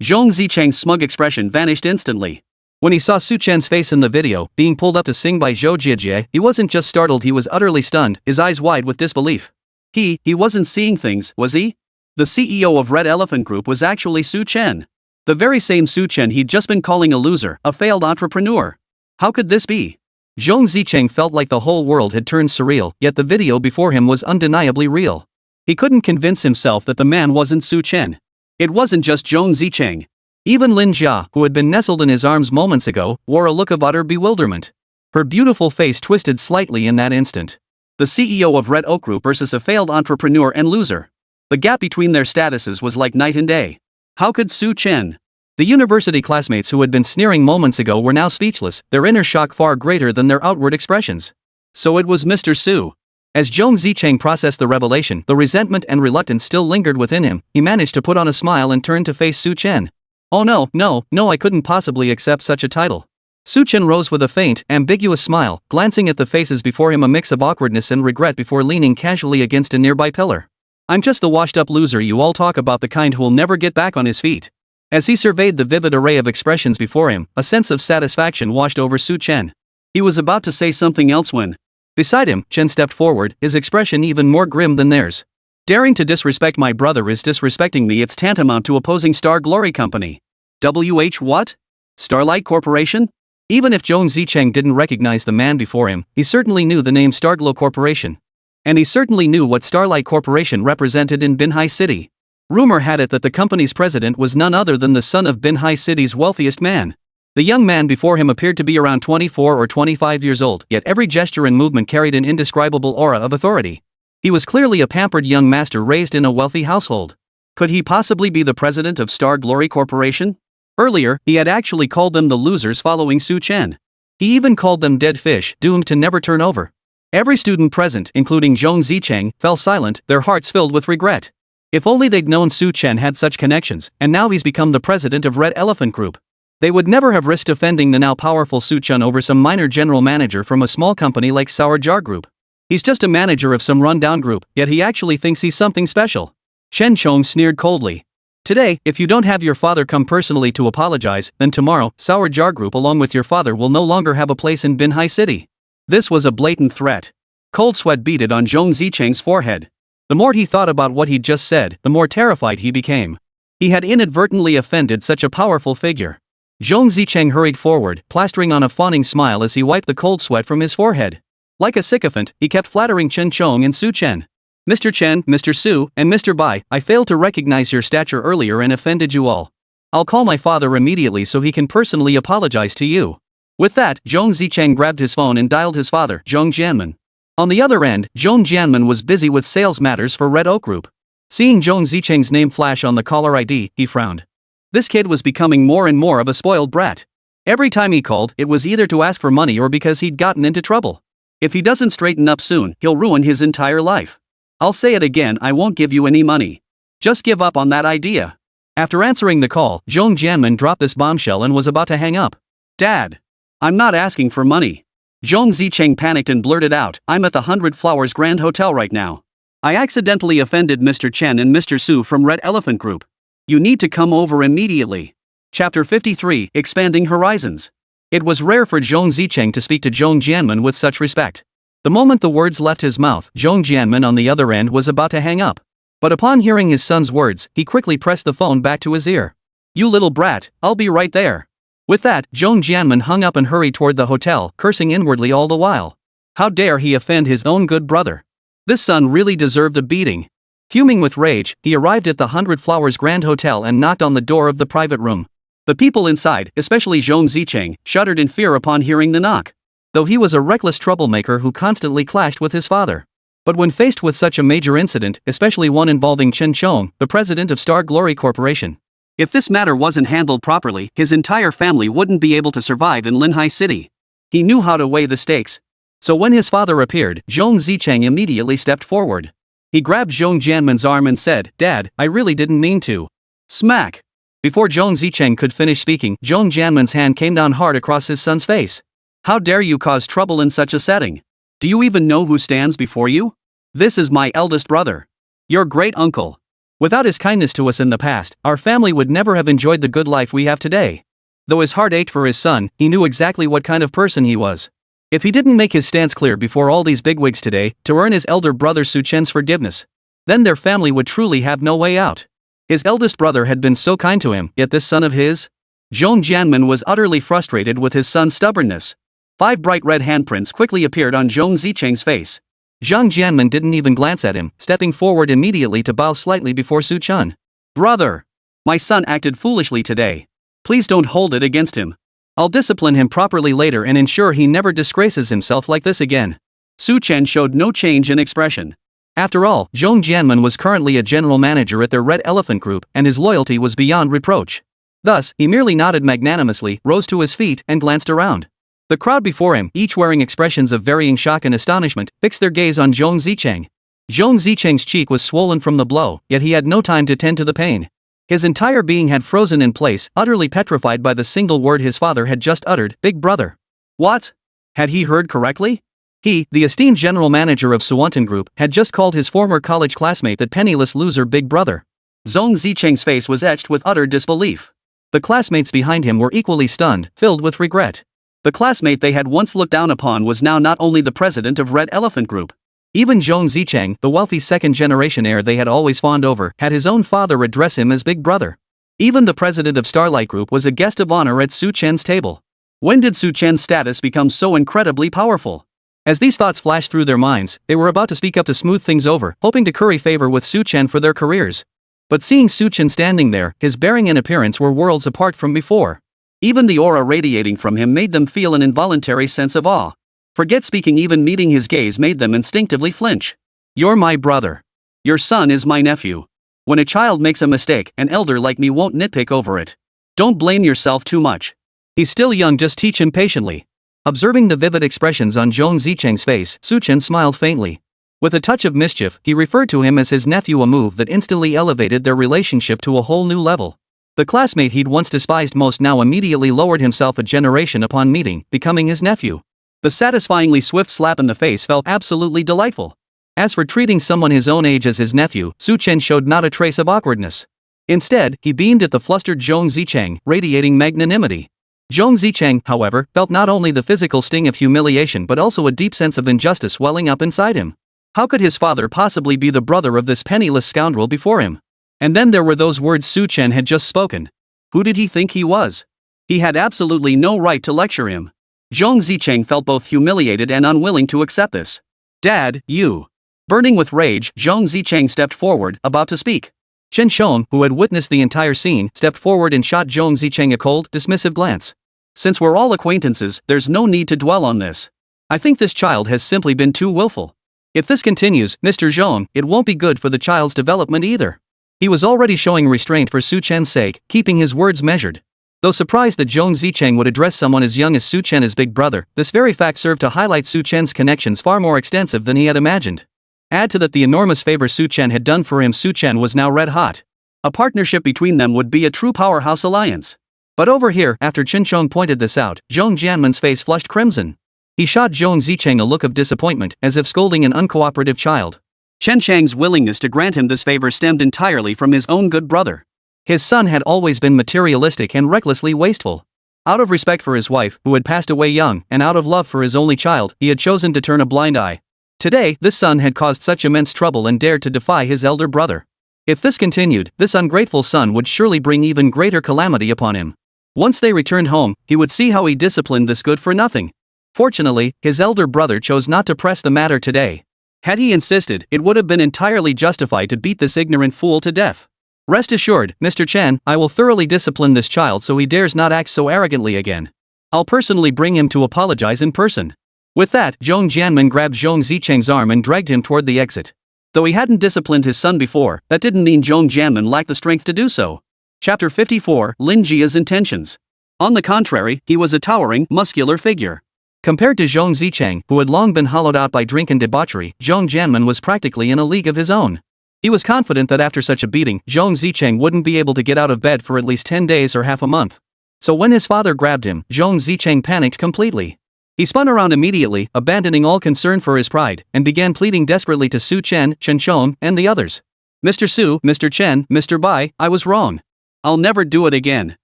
Zhong Zicheng's smug expression vanished instantly. When he saw Su Chen's face in the video, being pulled up to sing by Zhou Jieji, he wasn't just startled, he was utterly stunned, his eyes wide with disbelief. He wasn't seeing things, was he? The CEO of Red Elephant Group was actually Su Chen. The very same Su Chen he'd just been calling a loser, a failed entrepreneur. How could this be? Zhong Zicheng felt like the whole world had turned surreal, yet the video before him was undeniably real. He couldn't convince himself that the man wasn't Su Chen. It wasn't just Zhong Zicheng. Even Lin Jia, who had been nestled in his arms moments ago, wore a look of utter bewilderment. Her beautiful face twisted slightly in that instant. The CEO of Red Oak Group versus a failed entrepreneur and loser. The gap between their statuses was like night and day. How could Su Chen? The university classmates who had been sneering moments ago were now speechless, their inner shock far greater than their outward expressions. So it was Mr. Su. As Zhong Zicheng processed the revelation, the resentment and reluctance still lingered within him. He managed to put on a smile and turned to face Su Chen. Oh no, I couldn't possibly accept such a title. Su Chen rose with a faint, ambiguous smile, glancing at the faces before him, a mix of awkwardness and regret before leaning casually against a nearby pillar. I'm just the washed-up loser you all talk about, the kind who'll never get back on his feet. As he surveyed the vivid array of expressions before him, a sense of satisfaction washed over Su Chen. He was about to say something else when, beside him, Chen stepped forward, his expression even more grim than theirs. Daring to disrespect my brother is disrespecting me. It's tantamount to opposing Star Glory Company. What? Starlight Corporation? Even if Zhong Zicheng didn't recognize the man before him, he certainly knew the name Starglow Corporation. And he certainly knew what Starlight Corporation represented in Binhai City. Rumor had it that the company's president was none other than the son of Binhai City's wealthiest man. The young man before him appeared to be around 24 or 25 years old, yet every gesture and movement carried an indescribable aura of authority. He was clearly a pampered young master raised in a wealthy household. Could he possibly be the president of Star Glory Corporation? Earlier, he had actually called them the losers following Su Chen. He even called them dead fish, doomed to never turn over. Every student present, including Zhong Zicheng, fell silent, their hearts filled with regret. If only they'd known Su Chen had such connections, and now he's become the president of Red Elephant Group. They would never have risked offending the now powerful Su Chen over some minor general manager from a small company like Sour Jar Group. He's just a manager of some rundown group, yet he actually thinks he's something special. Chen Chong sneered coldly. Today, if you don't have your father come personally to apologize, then tomorrow, Sour Jar Group along with your father will no longer have a place in Binhai City. This was a blatant threat. Cold sweat beaded on Zhong Zicheng's forehead. The more he thought about what he'd just said, the more terrified he became. He had inadvertently offended such a powerful figure. Zhong Zicheng hurried forward, plastering on a fawning smile as he wiped the cold sweat from his forehead. Like a sycophant, he kept flattering Chen Chong and Su Chen. Mr. Chen, Mr. Su, and Mr. Bai, I failed to recognize your stature earlier and offended you all. I'll call my father immediately so he can personally apologize to you. With that, Zhong Zicheng grabbed his phone and dialed his father, Zhong Jianmen. On the other end, Zhong Jianmen was busy with sales matters for Red Oak Group. Seeing Zhong Zicheng's name flash on the caller ID, he frowned. This kid was becoming more and more of a spoiled brat. Every time he called, it was either to ask for money or because he'd gotten into trouble. If he doesn't straighten up soon, he'll ruin his entire life. I'll say it again, I won't give you any money. Just give up on that idea. After answering the call, Zhong Jianmen dropped this bombshell and was about to hang up. Dad. I'm not asking for money. Zhong Zicheng panicked and blurted out, I'm at the 100 Flowers Grand Hotel right now. I accidentally offended Mr. Chen and Mr. Su from Red Elephant Group. You need to come over immediately. Chapter 53, Expanding Horizons. It was rare for Zhong Zicheng to speak to Zhong Jianmen with such respect. The moment the words left his mouth, Zhong Jianmen on the other end was about to hang up. But upon hearing his son's words, he quickly pressed the phone back to his ear. You little brat, I'll be right there. With that, Zhong Jianmen hung up and hurried toward the hotel, cursing inwardly all the while. How dare he offend his own good brother? This son really deserved a beating. Fuming with rage, he arrived at the 100 Flowers Grand Hotel and knocked on the door of the private room. The people inside, especially Zhong Zicheng, shuddered in fear upon hearing the knock. Though he was a reckless troublemaker who constantly clashed with his father. But when faced with such a major incident, especially one involving Chen, the president of Star Glory Corporation, if this matter wasn't handled properly, his entire family wouldn't be able to survive in Linhai City. He knew how to weigh the stakes. So when his father appeared, Zhong Zicheng immediately stepped forward. He grabbed Zhong Jianmen's arm and said, Dad, I really didn't mean to. Smack! Before Zhong Zicheng could finish speaking, Zhong Jianmen's hand came down hard across his son's face. How dare you cause trouble in such a setting? Do you even know who stands before you? This is my eldest brother. Your great uncle. Without his kindness to us in the past, our family would never have enjoyed the good life we have today. Though his heart ached for his son, he knew exactly what kind of person he was. If he didn't make his stance clear before all these bigwigs today, to earn his elder brother Su Chen's forgiveness, then their family would truly have no way out. His eldest brother had been so kind to him, yet this son of his? Zhong Jianmen was utterly frustrated with his son's stubbornness. 5 bright red handprints quickly appeared on Zhong Zicheng's face. Zhong Jianmen didn't even glance at him, stepping forward immediately to bow slightly before Su Chen. Brother! My son acted foolishly today. Please don't hold it against him. I'll discipline him properly later and ensure he never disgraces himself like this again. Su Chen showed no change in expression. After all, Zhong Jianmen was currently a general manager at their Red Elephant Group and his loyalty was beyond reproach. Thus, he merely nodded magnanimously, rose to his feet and glanced around. The crowd before him, each wearing expressions of varying shock and astonishment, fixed their gaze on Zhong Zicheng. Zhong Zicheng's cheek was swollen from the blow, yet he had no time to tend to the pain. His entire being had frozen in place, utterly petrified by the single word his father had just uttered, big brother. What? Had he heard correctly? He, the esteemed general manager of Suwontan Group, had just called his former college classmate that penniless loser big brother. Zhong Zicheng's face was etched with utter disbelief. The classmates behind him were equally stunned, filled with regret. The classmate they had once looked down upon was now not only the president of Red Elephant Group. Even Zhong Zicheng, the wealthy second-generation heir they had always fawned over, had his own father address him as big brother. Even the president of Starlight Group was a guest of honor at Su Chen's table. When did Su Chen's status become so incredibly powerful? As these thoughts flashed through their minds, they were about to speak up to smooth things over, hoping to curry favor with Su Chen for their careers. But seeing Su Chen standing there, his bearing and appearance were worlds apart from before. Even the aura radiating from him made them feel an involuntary sense of awe. Forget speaking, even meeting his gaze made them instinctively flinch. You're my brother. Your son is my nephew. When a child makes a mistake, an elder like me won't nitpick over it. Don't blame yourself too much. He's still young, just teach him patiently. Observing the vivid expressions on Zhong Zicheng's face, Su Chen smiled faintly. With a touch of mischief, he referred to him as his nephew, a move that instantly elevated their relationship to a whole new level. The classmate he'd once despised most now immediately lowered himself a generation upon meeting, becoming his nephew. The satisfyingly swift slap in the face felt absolutely delightful. As for treating someone his own age as his nephew, Su Chen showed not a trace of awkwardness. Instead, he beamed at the flustered Zhong Zicheng, radiating magnanimity. Zhong Zicheng, however, felt not only the physical sting of humiliation but also a deep sense of injustice welling up inside him. How could his father possibly be the brother of this penniless scoundrel before him? And then there were those words Su Chen had just spoken. Who did he think he was? He had absolutely no right to lecture him. Zhong Zicheng felt both humiliated and unwilling to accept this. Dad, you. Burning with rage, Zhong Zicheng stepped forward, about to speak. Chen, who had witnessed the entire scene, stepped forward and shot Zhong Zicheng a cold, dismissive glance. Since we're all acquaintances, there's no need to dwell on this. I think this child has simply been too willful. If this continues, Mr. Zhong, it won't be good for the child's development either. He was already showing restraint for Su Chen's sake, keeping his words measured. Though surprised that Zhong Zicheng would address someone as young as Su Chen as big brother, this very fact served to highlight Su Chen's connections far more extensive than he had imagined. Add to that the enormous favor Su Chen had done for him. Su Chen was now red hot. A partnership between them would be a true powerhouse alliance. But over here, after Chen Chong pointed this out, Zhong Jianmen's face flushed crimson. He shot Zhong Zicheng a look of disappointment, as if scolding an uncooperative child. Chen Chang's willingness to grant him this favor stemmed entirely from his own good brother. His son had always been materialistic and recklessly wasteful. Out of respect for his wife, who had passed away young, and out of love for his only child, he had chosen to turn a blind eye. Today, this son had caused such immense trouble and dared to defy his elder brother. If this continued, this ungrateful son would surely bring even greater calamity upon him. Once they returned home, he would see how he disciplined this good-for-nothing. Fortunately, his elder brother chose not to press the matter today. Had he insisted, it would have been entirely justified to beat this ignorant fool to death. Rest assured, Mr. Chen, I will thoroughly discipline this child so he dares not act so arrogantly again. I'll personally bring him to apologize in person. With that, Zhong Jianmen grabbed Zhong Zicheng's arm and dragged him toward the exit. Though he hadn't disciplined his son before, that didn't mean Zhong Jianmen lacked the strength to do so. Chapter 54, Lin Jia's Intentions. On the contrary, he was a towering, muscular figure. Compared to Zhong Zicheng, who had long been hollowed out by drink and debauchery, Zhong Jianmen was practically in a league of his own. He was confident that after such a beating, Zhong Zicheng wouldn't be able to get out of bed for at least 10 days or half a month. So when his father grabbed him, Zhong Zicheng panicked completely. He spun around immediately, abandoning all concern for his pride, and began pleading desperately to Su Chen, Chen Chong, and the others. Mr. Su, Mr. Chen, Mr. Bai, I was wrong. I'll never do it again.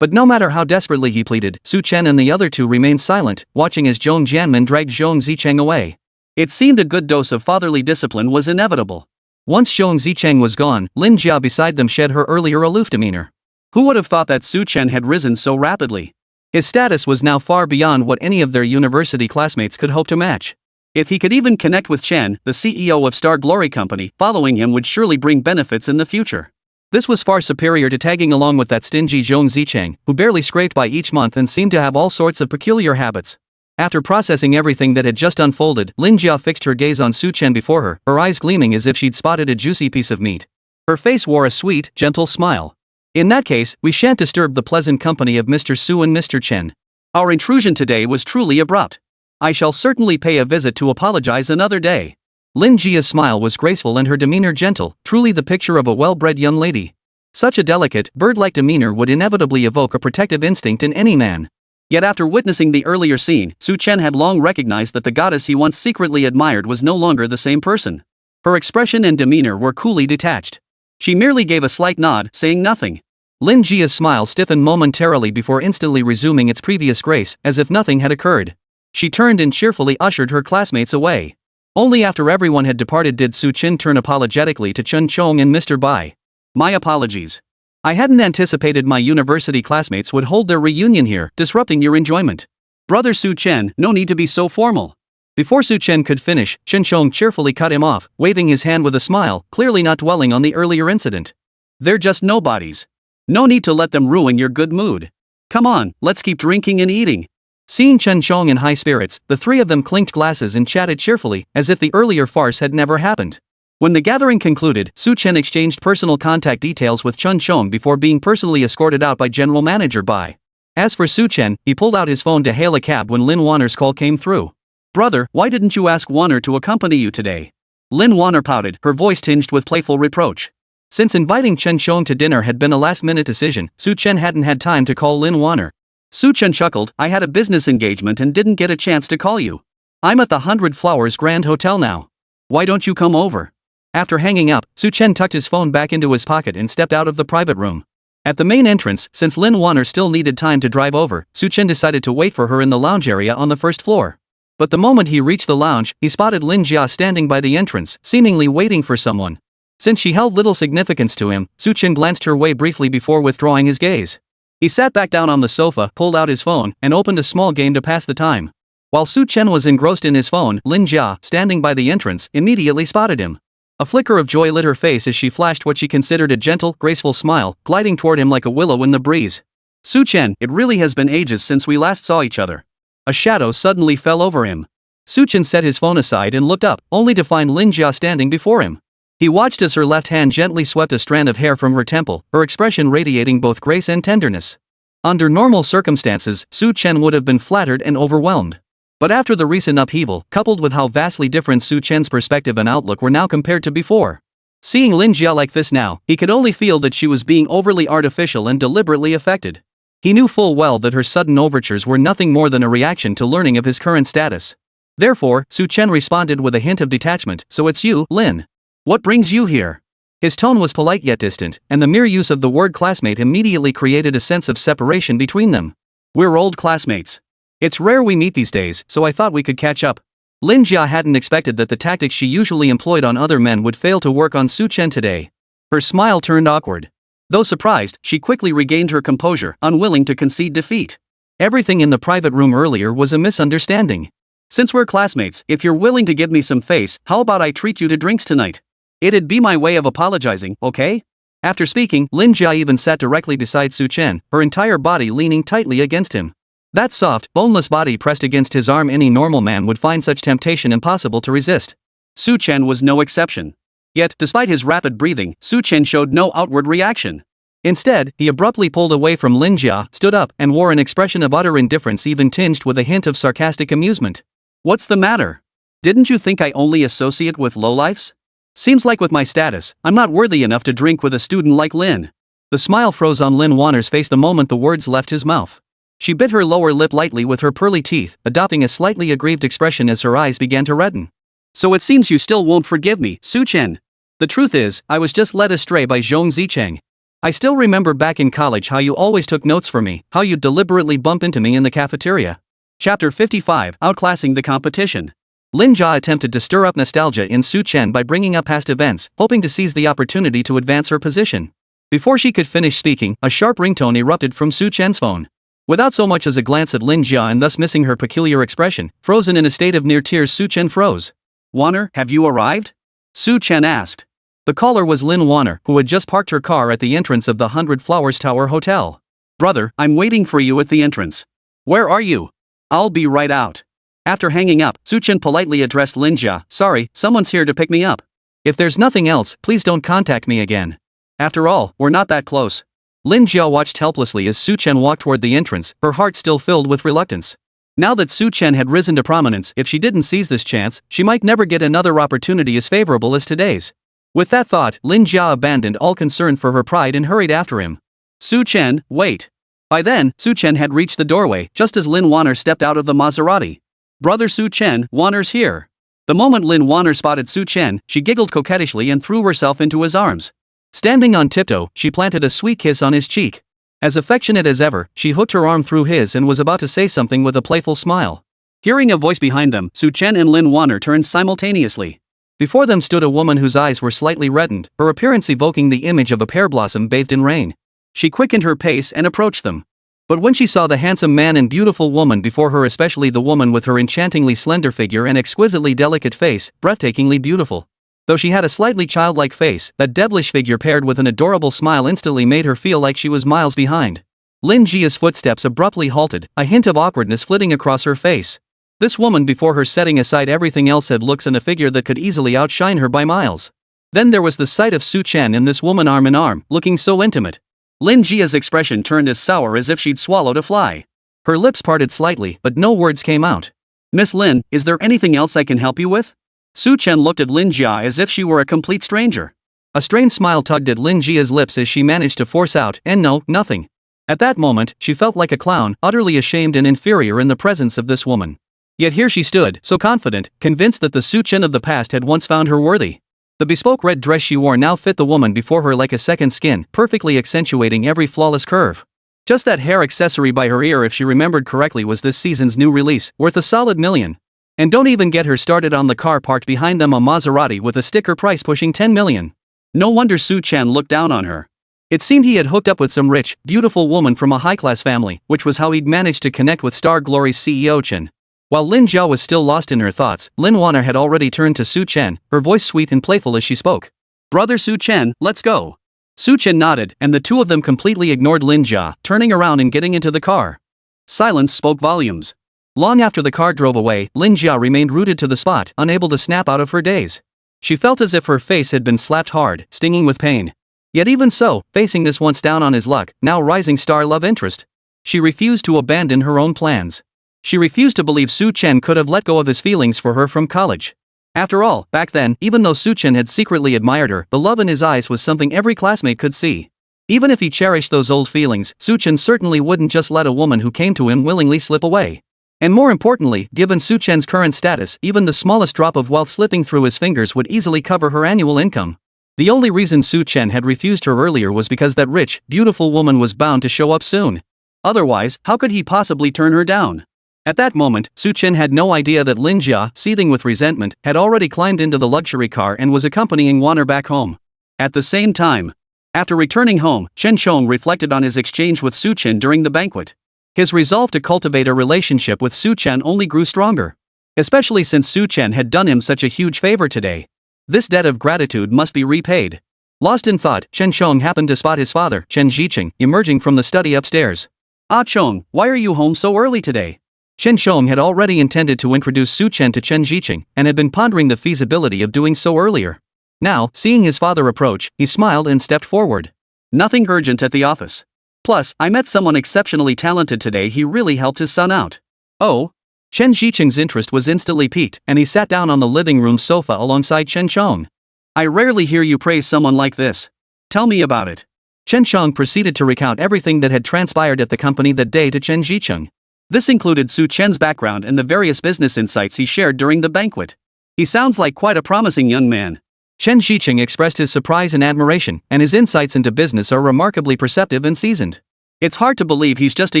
But no matter how desperately he pleaded, Su Chen and the other two remained silent, watching as Zhong Jianmen dragged Zhong Zicheng away. It seemed a good dose of fatherly discipline was inevitable. Once Zhong Zicheng was gone, Lin Jia beside them shed her earlier aloof demeanor. Who would have thought that Su Chen had risen so rapidly? His status was now far beyond what any of their university classmates could hope to match. If he could even connect with Chen, the CEO of Star Glory Company, following him would surely bring benefits in the future. This was far superior to tagging along with that stingy Zhong Zicheng, who barely scraped by each month and seemed to have all sorts of peculiar habits. After processing everything that had just unfolded, Lin Jia fixed her gaze on Su Chen before her eyes gleaming as if she'd spotted a juicy piece of meat. Her face wore a sweet, gentle smile. In that case, we shan't disturb the pleasant company of Mr. Su and Mr. Chen. Our intrusion today was truly abrupt. I shall certainly pay a visit to apologize another day. Lin Jia's smile was graceful and her demeanor gentle, truly the picture of a well-bred young lady. Such a delicate, bird-like demeanor would inevitably evoke a protective instinct in any man. Yet after witnessing the earlier scene, Su Chen had long recognized that the goddess he once secretly admired was no longer the same person. Her expression and demeanor were coolly detached. She merely gave a slight nod, saying nothing. Lin Jia's smile stiffened momentarily before instantly resuming its previous grace, as if nothing had occurred. She turned and cheerfully ushered her classmates away. Only after everyone had departed did Su Chen turn apologetically to Chen Chong and Mr. Bai. My apologies. I hadn't anticipated my university classmates would hold their reunion here, disrupting your enjoyment. Brother Su Chen, no need to be so formal. Before Su Chen could finish, Chen Chong cheerfully cut him off, waving his hand with a smile, clearly not dwelling on the earlier incident. They're just nobodies. No need to let them ruin your good mood. Come on, let's keep drinking and eating. Seeing Chen Chong in high spirits, the three of them clinked glasses and chatted cheerfully, as if the earlier farce had never happened. When the gathering concluded, Su Chen exchanged personal contact details with Chen Chong before being personally escorted out by General Manager Bai. As for Su Chen, he pulled out his phone to hail a cab when Lin Wanner's call came through. Brother, why didn't you ask Wanner to accompany you today? Lin Wanner pouted, her voice tinged with playful reproach. Since inviting Chen Chong to dinner had been a last-minute decision, Su Chen hadn't had time to call Lin Wanner. Su Chen chuckled, I had a business engagement and didn't get a chance to call you. I'm at the 100 Flowers Grand Hotel now. Why don't you come over? After hanging up, Su Chen tucked his phone back into his pocket and stepped out of the private room. At the main entrance, since Lin Wanner still needed time to drive over, Su Chen decided to wait for her in the lounge area on the first floor. But the moment he reached the lounge, he spotted Lin Jia standing by the entrance, seemingly waiting for someone. Since she held little significance to him, Su Chen glanced her way briefly before withdrawing his gaze. He sat back down on the sofa, pulled out his phone, and opened a small game to pass the time. While Su Chen was engrossed in his phone, Lin Jia, standing by the entrance, immediately spotted him. A flicker of joy lit her face as she flashed what she considered a gentle, graceful smile, gliding toward him like a willow in the breeze. Su Chen, it really has been ages since we last saw each other. A shadow suddenly fell over him. Su Chen set his phone aside and looked up, only to find Lin Jia standing before him. He watched as her left hand gently swept a strand of hair from her temple, her expression radiating both grace and tenderness. Under normal circumstances, Su Chen would have been flattered and overwhelmed. But after the recent upheaval, coupled with how vastly different Su Chen's perspective and outlook were now compared to before. Seeing Lin Jia like this now, he could only feel that she was being overly artificial and deliberately affected. He knew full well that her sudden overtures were nothing more than a reaction to learning of his current status. Therefore, Su Chen responded with a hint of detachment. So it's you, Lin. What brings you here? His tone was polite yet distant, and the mere use of the word classmate immediately created a sense of separation between them. We're old classmates. It's rare we meet these days, so I thought we could catch up. Lin Jia hadn't expected that the tactics she usually employed on other men would fail to work on Su Chen today. Her smile turned awkward. Though surprised, she quickly regained her composure, unwilling to concede defeat. Everything in the private room earlier was a misunderstanding. Since we're classmates, if you're willing to give me some face, how about I treat you to drinks tonight? It'd be my way of apologizing, okay? After speaking, Lin Jia even sat directly beside Su Chen, her entire body leaning tightly against him. That soft, boneless body pressed against his arm. Any normal man would find such temptation impossible to resist. Su Chen was no exception. Yet, despite his rapid breathing, Su Chen showed no outward reaction. Instead, he abruptly pulled away from Lin Jia, stood up, and wore an expression of utter indifference, even tinged with a hint of sarcastic amusement. What's the matter? Didn't you think I only associate with lowlifes? Seems like with my status, I'm not worthy enough to drink with a student like Lin. The smile froze on Lin Wanner's face the moment the words left his mouth. She bit her lower lip lightly with her pearly teeth, adopting a slightly aggrieved expression as her eyes began to redden. So it seems you still won't forgive me, Su Chen. The truth is, I was just led astray by Zhong Zicheng. I still remember back in college how you always took notes for me, how you'd deliberately bump into me in the cafeteria. Chapter 55, Outclassing the Competition. Lin Jia attempted to stir up nostalgia in Su Chen by bringing up past events, hoping to seize the opportunity to advance her position. Before she could finish speaking, a sharp ringtone erupted from Su Chen's phone. Without so much as a glance at Lin Jia and thus missing her peculiar expression, frozen in a state of near tears, Su Chen froze. Wanner, have you arrived? Su Chen asked. The caller was Lin Wanner, who had just parked her car at the entrance of the 100 Flowers Tower Hotel. Brother, I'm waiting for you at the entrance. Where are you? I'll be right out. After hanging up, Su Chen politely addressed Lin Jia. Sorry, someone's here to pick me up. If there's nothing else, please don't contact me again. After all, we're not that close. Lin Jia watched helplessly as Su Chen walked toward the entrance, her heart still filled with reluctance. Now that Su Chen had risen to prominence, if she didn't seize this chance, she might never get another opportunity as favorable as today's. With that thought, Lin Jia abandoned all concern for her pride and hurried after him. Su Chen, wait. By then, Su Chen had reached the doorway, just as Lin Wanner stepped out of the Maserati. Brother Su Chen, Wanner's here. The moment Lin Wanner spotted Su Chen, she giggled coquettishly and threw herself into his arms. Standing on tiptoe, she planted a sweet kiss on his cheek. As affectionate as ever, she hooked her arm through his and was about to say something with a playful smile. Hearing a voice behind them, Su Chen and Lin Wanner turned simultaneously. Before them stood a woman whose eyes were slightly reddened, her appearance evoking the image of a pear blossom bathed in rain. She quickened her pace and approached them. But when she saw the handsome man and beautiful woman before her, especially the woman with her enchantingly slender figure and exquisitely delicate face, breathtakingly beautiful. Though she had a slightly childlike face, that devilish figure paired with an adorable smile instantly made her feel like she was miles behind. Lin Jia's footsteps abruptly halted, a hint of awkwardness flitting across her face. This woman before her, setting aside everything else, had looks and a figure that could easily outshine her by miles. Then there was the sight of Su Chen and this woman arm in arm, looking so intimate. Lin Jia's expression turned as sour as if she'd swallowed a fly. Her lips parted slightly, but no words came out. Miss Lin, is there anything else I can help you with? Su Chen looked at Lin Jia as if she were a complete stranger. A strained smile tugged at Lin Jia's lips as she managed to force out, and no, nothing. At that moment, she felt like a clown, utterly ashamed and inferior in the presence of this woman. Yet here she stood, so confident, convinced that the Su Chen of the past had once found her worthy. The bespoke red dress she wore now fit the woman before her like a second skin, perfectly accentuating every flawless curve. Just that hair accessory by her ear, if she remembered correctly, was this season's new release, worth a solid $1 million. And don't even get her started on the car parked behind them, a Maserati with a sticker price pushing $10 million. No wonder Su Chen looked down on her. It seemed he had hooked up with some rich, beautiful woman from a high-class family, which was how he'd managed to connect with Star Glory's CEO Chen. While Lin Jia was still lost in her thoughts, Lin Wanner had already turned to Su Chen, her voice sweet and playful as she spoke. Brother Su Chen, let's go. Su Chen nodded, and the two of them completely ignored Lin Jia, turning around and getting into the car. Silence spoke volumes. Long after the car drove away, Lin Jia remained rooted to the spot, unable to snap out of her daze. She felt as if her face had been slapped hard, stinging with pain. Yet even so, facing this once down on his luck, now rising star love interest, she refused to abandon her own plans. She refused to believe Su Chen could have let go of his feelings for her from college. After all, back then, even though Su Chen had secretly admired her, the love in his eyes was something every classmate could see. Even if he cherished those old feelings, Su Chen certainly wouldn't just let a woman who came to him willingly slip away. And more importantly, given Su Chen's current status, even the smallest drop of wealth slipping through his fingers would easily cover her annual income. The only reason Su Chen had refused her earlier was because that rich, beautiful woman was bound to show up soon. Otherwise, how could he possibly turn her down? At that moment, Su Chen had no idea that Lin Jia, seething with resentment, had already climbed into the luxury car and was accompanying Wanner back home. At the same time, after returning home, Chen Chong reflected on his exchange with Su Chen during the banquet. His resolve to cultivate a relationship with Su Chen only grew stronger. Especially since Su Chen had done him such a huge favor today. This debt of gratitude must be repaid. Lost in thought, Chen Chong happened to spot his father, Chen Zicheng, emerging from the study upstairs. "Ah Chong, why are you home so early today?" Chen Chong had already intended to introduce Su Chen to Chen Zicheng, and had been pondering the feasibility of doing so earlier. Now, seeing his father approach, he smiled and stepped forward. "Nothing urgent at the office. Plus, I met someone exceptionally talented today. He really helped his son out." "Oh?" Chen Zicheng's interest was instantly piqued, and he sat down on the living room sofa alongside Chen Chong. "I rarely hear you praise someone like this. Tell me about it." Chen Chong proceeded to recount everything that had transpired at the company that day to Chen Zicheng. This included Su Chen's background and the various business insights he shared during the banquet. "He sounds like quite a promising young man." Chen Zicheng expressed his surprise and admiration, and his insights into business are remarkably perceptive and seasoned. "It's hard to believe he's just a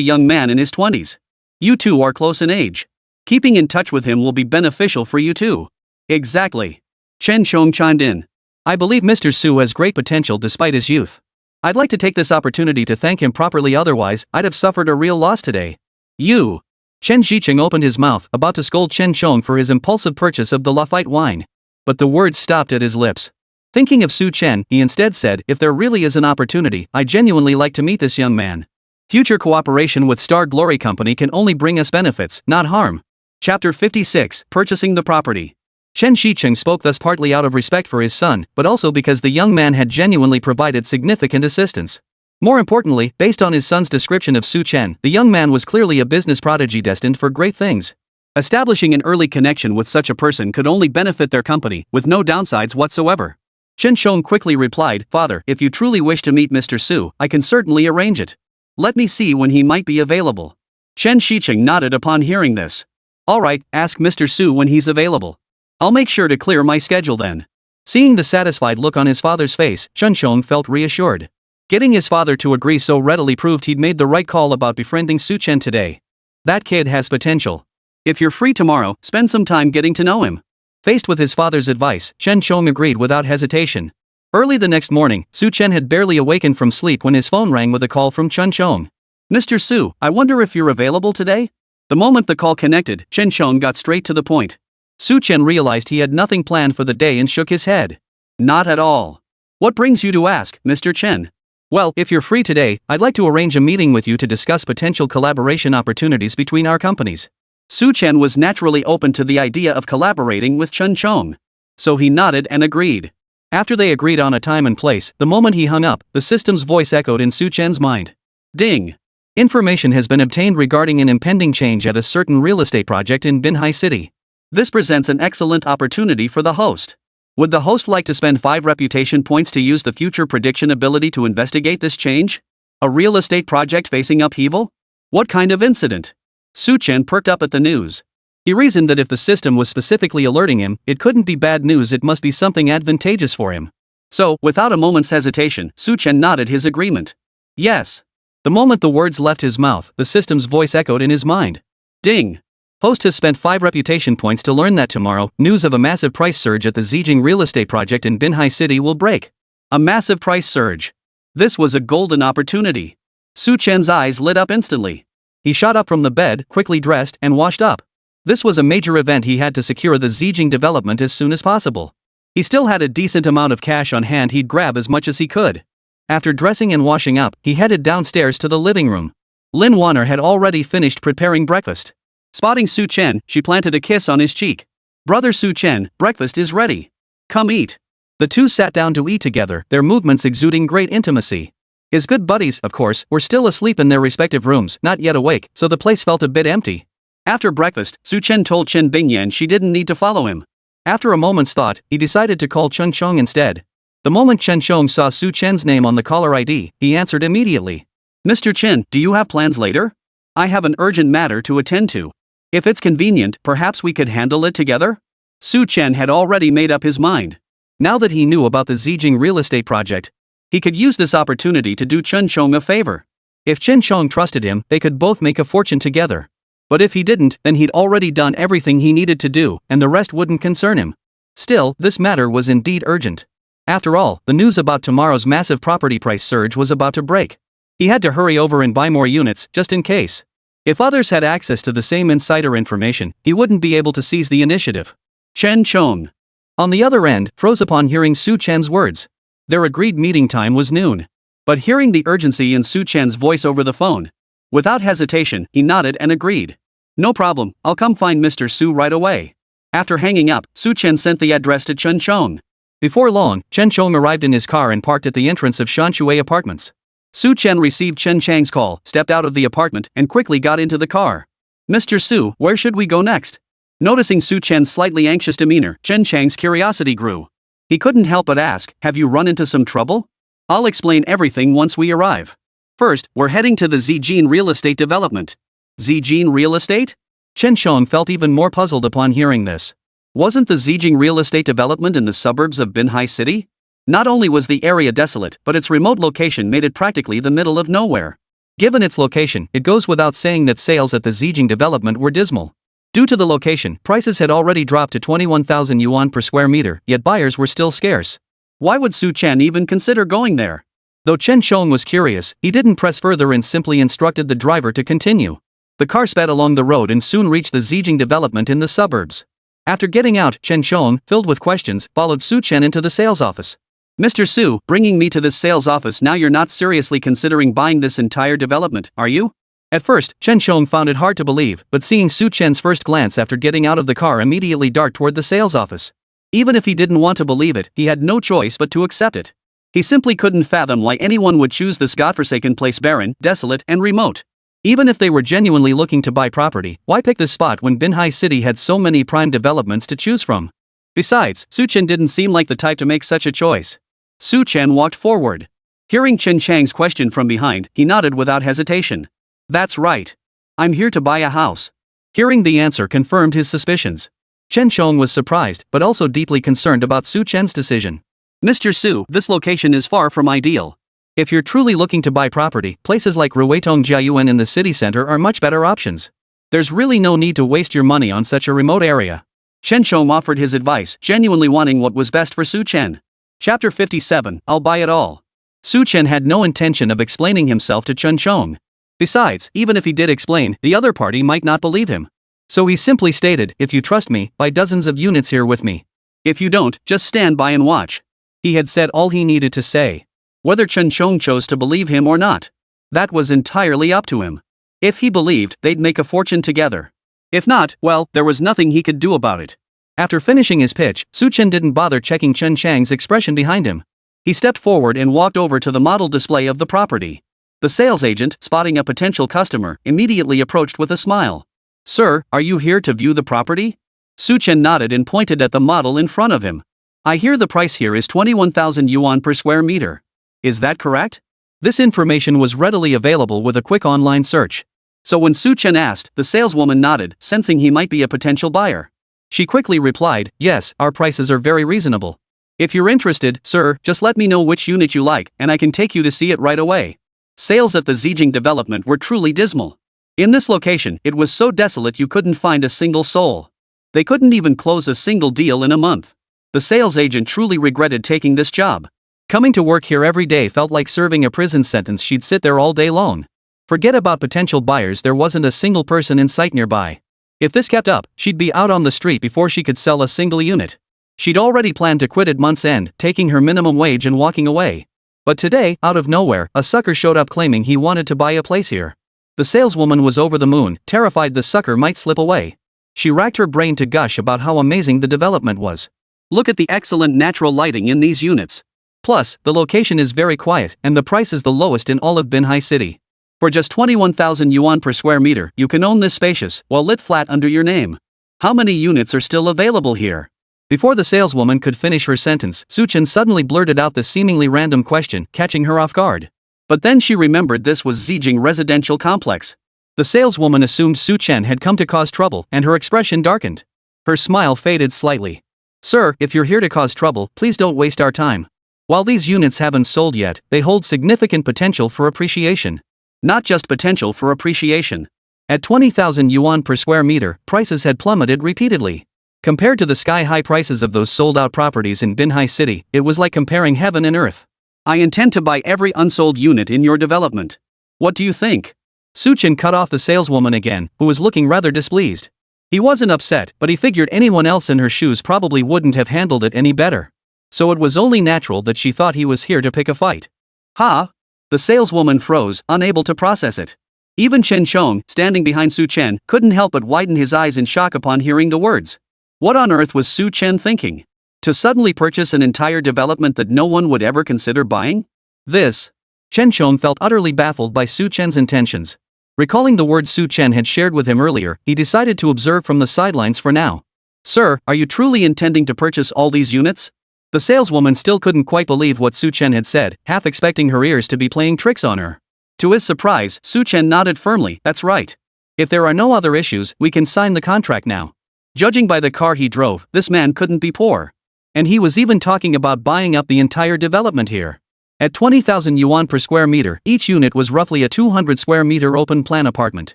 young man in his 20s. You two are close in age. Keeping in touch with him will be beneficial for you too." "Exactly." Chen Chong chimed in. "I believe Mr. Su has great potential despite his youth. I'd like to take this opportunity to thank him properly, otherwise I'd have suffered a real loss today." "You!" Chen Zicheng opened his mouth, about to scold Chen Chong for his impulsive purchase of the Lafite wine. But the words stopped at his lips. Thinking of Su Chen, he instead said, "If there really is an opportunity, I genuinely like to meet this young man. Future cooperation with Star Glory Company can only bring us benefits, not harm." Chapter 56, Purchasing the Property. Chen Zicheng spoke thus partly out of respect for his son, but also because the young man had genuinely provided significant assistance. More importantly, based on his son's description of Su Chen, the young man was clearly a business prodigy destined for great things. Establishing an early connection with such a person could only benefit their company, with no downsides whatsoever. Chen Chong quickly replied, "Father, if you truly wish to meet Mr. Su, I can certainly arrange it. Let me see when he might be available." Chen Zicheng nodded upon hearing this. "All right, ask Mr. Su when he's available. I'll make sure to clear my schedule then." Seeing the satisfied look on his father's face, Chen Chong felt reassured. Getting his father to agree so readily proved he'd made the right call about befriending Su Chen today. That kid has potential. If you're free tomorrow, spend some time getting to know him. Faced with his father's advice, Chen Chong agreed without hesitation. Early the next morning, Su Chen had barely awakened from sleep when his phone rang with a call from Chen Chong. "Mr. Su, I wonder if you're available today?" The moment the call connected, Chen Chong got straight to the point. Su Chen realized he had nothing planned for the day and shook his head. "Not at all. What brings you to ask, Mr. Chen?" "Well, if you're free today, I'd like to arrange a meeting with you to discuss potential collaboration opportunities between our companies." Su Chen was naturally open to the idea of collaborating with Chen Chong. So he nodded and agreed. After they agreed on a time and place, the moment he hung up, the system's voice echoed in Su Chen's mind. Ding! Information has been obtained regarding an impending change at a certain real estate project in Binhai City. This presents an excellent opportunity for the host. Would the host like to spend 5 reputation points to use the future prediction ability to investigate this change? A real estate project facing upheaval? What kind of incident? Su Chen perked up at the news. He reasoned that if the system was specifically alerting him, it couldn't be bad news, it must be something advantageous for him. So, without a moment's hesitation, Su Chen nodded his agreement. Yes. The moment the words left his mouth, the system's voice echoed in his mind. Ding! Host has spent 5 reputation points to learn that tomorrow, news of a massive price surge at the Zijing real estate project in Binhai City will break. A massive price surge. This was a golden opportunity. Su Chen's eyes lit up instantly. He shot up from the bed, quickly dressed, and washed up. This was a major event. He had to secure the Zijing development as soon as possible. He still had a decent amount of cash on hand. He'd grab as much as he could. After dressing and washing up, he headed downstairs to the living room. Lin Wanner had already finished preparing breakfast. Spotting Su Chen, she planted a kiss on his cheek. Brother Su Chen, breakfast is ready. Come eat. The two sat down to eat together, their movements exuding great intimacy. His good buddies, of course, were still asleep in their respective rooms, not yet awake, so the place felt a bit empty. After breakfast, Chen told Chen Bingyan she didn't need to follow him. After a moment's thought, he decided to call Chen Chong instead. The moment Chen Chong saw Chen's name on the caller ID, he answered immediately. Mr. Chen, do you have plans later? I have an urgent matter to attend to. If it's convenient, perhaps we could handle it together? Chen had already made up his mind. Now that he knew about the Zijing real estate project, he could use this opportunity to do Chen Chong a favor. If Chen Chong trusted him, they could both make a fortune together. But if he didn't, then he'd already done everything he needed to do, and the rest wouldn't concern him. Still, this matter was indeed urgent. After all, the news about tomorrow's massive property price surge was about to break. He had to hurry over and buy more units, just in case. If others had access to the same insider information, he wouldn't be able to seize the initiative. Chen Chong, on the other end, froze upon hearing Chen's words. Their agreed meeting time was noon. But hearing the urgency in Chen's voice over the phone, without hesitation, he nodded and agreed. No problem, I'll come find Mr. Su right away. After hanging up, Chen sent the address to Chen Chong. Before long, Chen Chong arrived in his car and parked at the entrance of Shanshui Apartments. Chen received Chen Chang's call, stepped out of the apartment, and quickly got into the car. Mr. Su, where should we go next? Noticing Chen's slightly anxious demeanor, Chen Chang's curiosity grew. He couldn't help but ask, have you run into some trouble? I'll explain everything once we arrive. First, we're heading to the Zijing real estate development. Zijing real estate? Chen Chong felt even more puzzled upon hearing this. Wasn't the Zijing real estate development in the suburbs of Binhai City? Not only was the area desolate, but its remote location made it practically the middle of nowhere. Given its location, it goes without saying that sales at the Zijing development were dismal. Due to the location, prices had already dropped to 21,000 yuan per square meter, yet buyers were still scarce. Why would Chen even consider going there? Though Chen Chong was curious, he didn't press further and simply instructed the driver to continue. The car sped along the road and soon reached the Zijing development in the suburbs. After getting out, Chen Chong, filled with questions, followed Chen into the sales office. Mr. Su, bringing me to this sales office now, you're not seriously considering buying this entire development, are you? At first, Chen Chong found it hard to believe, but seeing Chen's first glance after getting out of the car immediately dart toward the sales office. Even if he didn't want to believe it, he had no choice but to accept it. He simply couldn't fathom why anyone would choose this godforsaken place, barren, desolate, and remote. Even if they were genuinely looking to buy property, why pick this spot when Binhai City had so many prime developments to choose from? Besides, Chen didn't seem like the type to make such a choice. Chen walked forward. Hearing Chen Chang's question from behind, he nodded without hesitation. That's right. I'm here to buy a house. Hearing the answer confirmed his suspicions. Chen Chong was surprised, but also deeply concerned about Chen's decision. Mr. Su, this location is far from ideal. If you're truly looking to buy property, places like Ruitong Jiayuan in the city center are much better options. There's really no need to waste your money on such a remote area. Chen Chong offered his advice, genuinely wanting what was best for Chen. Chapter 57, I'll buy it all. Chen had no intention of explaining himself to Chen Chong. Besides, even if he did explain, the other party might not believe him. So he simply stated, if you trust me, buy dozens of units here with me. If you don't, just stand by and watch. He had said all he needed to say. Whether Chen Chong chose to believe him or not, that was entirely up to him. If he believed, they'd make a fortune together. If not, well, there was nothing he could do about it. After finishing his pitch, Chen didn't bother checking Chen Chang's expression behind him. He stepped forward and walked over to the model display of the property. The sales agent, spotting a potential customer, immediately approached with a smile. Sir, are you here to view the property? Chen nodded and pointed at the model in front of him. I hear the price here is 21,000 yuan per square meter. Is that correct? This information was readily available with a quick online search. So when Chen asked, the saleswoman nodded, sensing he might be a potential buyer. She quickly replied, yes, our prices are very reasonable. If you're interested, sir, just let me know which unit you like, and I can take you to see it right away. Sales at the Zijing development were truly dismal. In this location, it was so desolate you couldn't find a single soul. They couldn't even close a single deal in a month. The sales agent truly regretted taking this job. Coming to work here every day felt like serving a prison sentence. She'd sit there all day long. Forget about potential buyers, there wasn't a single person in sight nearby. If this kept up, she'd be out on the street before she could sell a single unit. She'd already planned to quit at month's end, taking her minimum wage and walking away. But today, out of nowhere, a sucker showed up claiming he wanted to buy a place here. The saleswoman was over the moon, terrified the sucker might slip away. She racked her brain to gush about how amazing the development was. Look at the excellent natural lighting in these units. Plus, the location is very quiet, and the price is the lowest in all of Binhai City. For just 21,000 yuan per square meter, you can own this spacious, well-lit flat under your name. How many units are still available here? Before the saleswoman could finish her sentence, Chen suddenly blurted out this seemingly random question, catching her off guard. But then she remembered this was Zijing residential complex. The saleswoman assumed Chen had come to cause trouble, and her expression darkened. Her smile faded slightly. Sir, if you're here to cause trouble, please don't waste our time. While these units haven't sold yet, they hold significant potential for appreciation. Not just potential for appreciation. At 20,000 yuan per square meter, prices had plummeted repeatedly. Compared to the sky-high prices of those sold-out properties in Binhai City, it was like comparing heaven and earth. I intend to buy every unsold unit in your development. What do you think? Chen cut off the saleswoman again, who was looking rather displeased. He wasn't upset, but he figured anyone else in her shoes probably wouldn't have handled it any better. So it was only natural that she thought he was here to pick a fight. Ha! The saleswoman froze, unable to process it. Even Chen Chong, standing behind Chen, couldn't help but widen his eyes in shock upon hearing the words. What on earth was Chen thinking? To suddenly purchase an entire development that no one would ever consider buying? This. Chen Chong felt utterly baffled by Chen's intentions. Recalling the words Chen had shared with him earlier, he decided to observe from the sidelines for now. Sir, are you truly intending to purchase all these units? The saleswoman still couldn't quite believe what Chen had said, half expecting her ears to be playing tricks on her. To his surprise, Chen nodded firmly, that's right. If there are no other issues, we can sign the contract now. Judging by the car he drove, this man couldn't be poor. And he was even talking about buying up the entire development here. At 20,000 yuan per square meter, each unit was roughly a 200 square meter open plan apartment.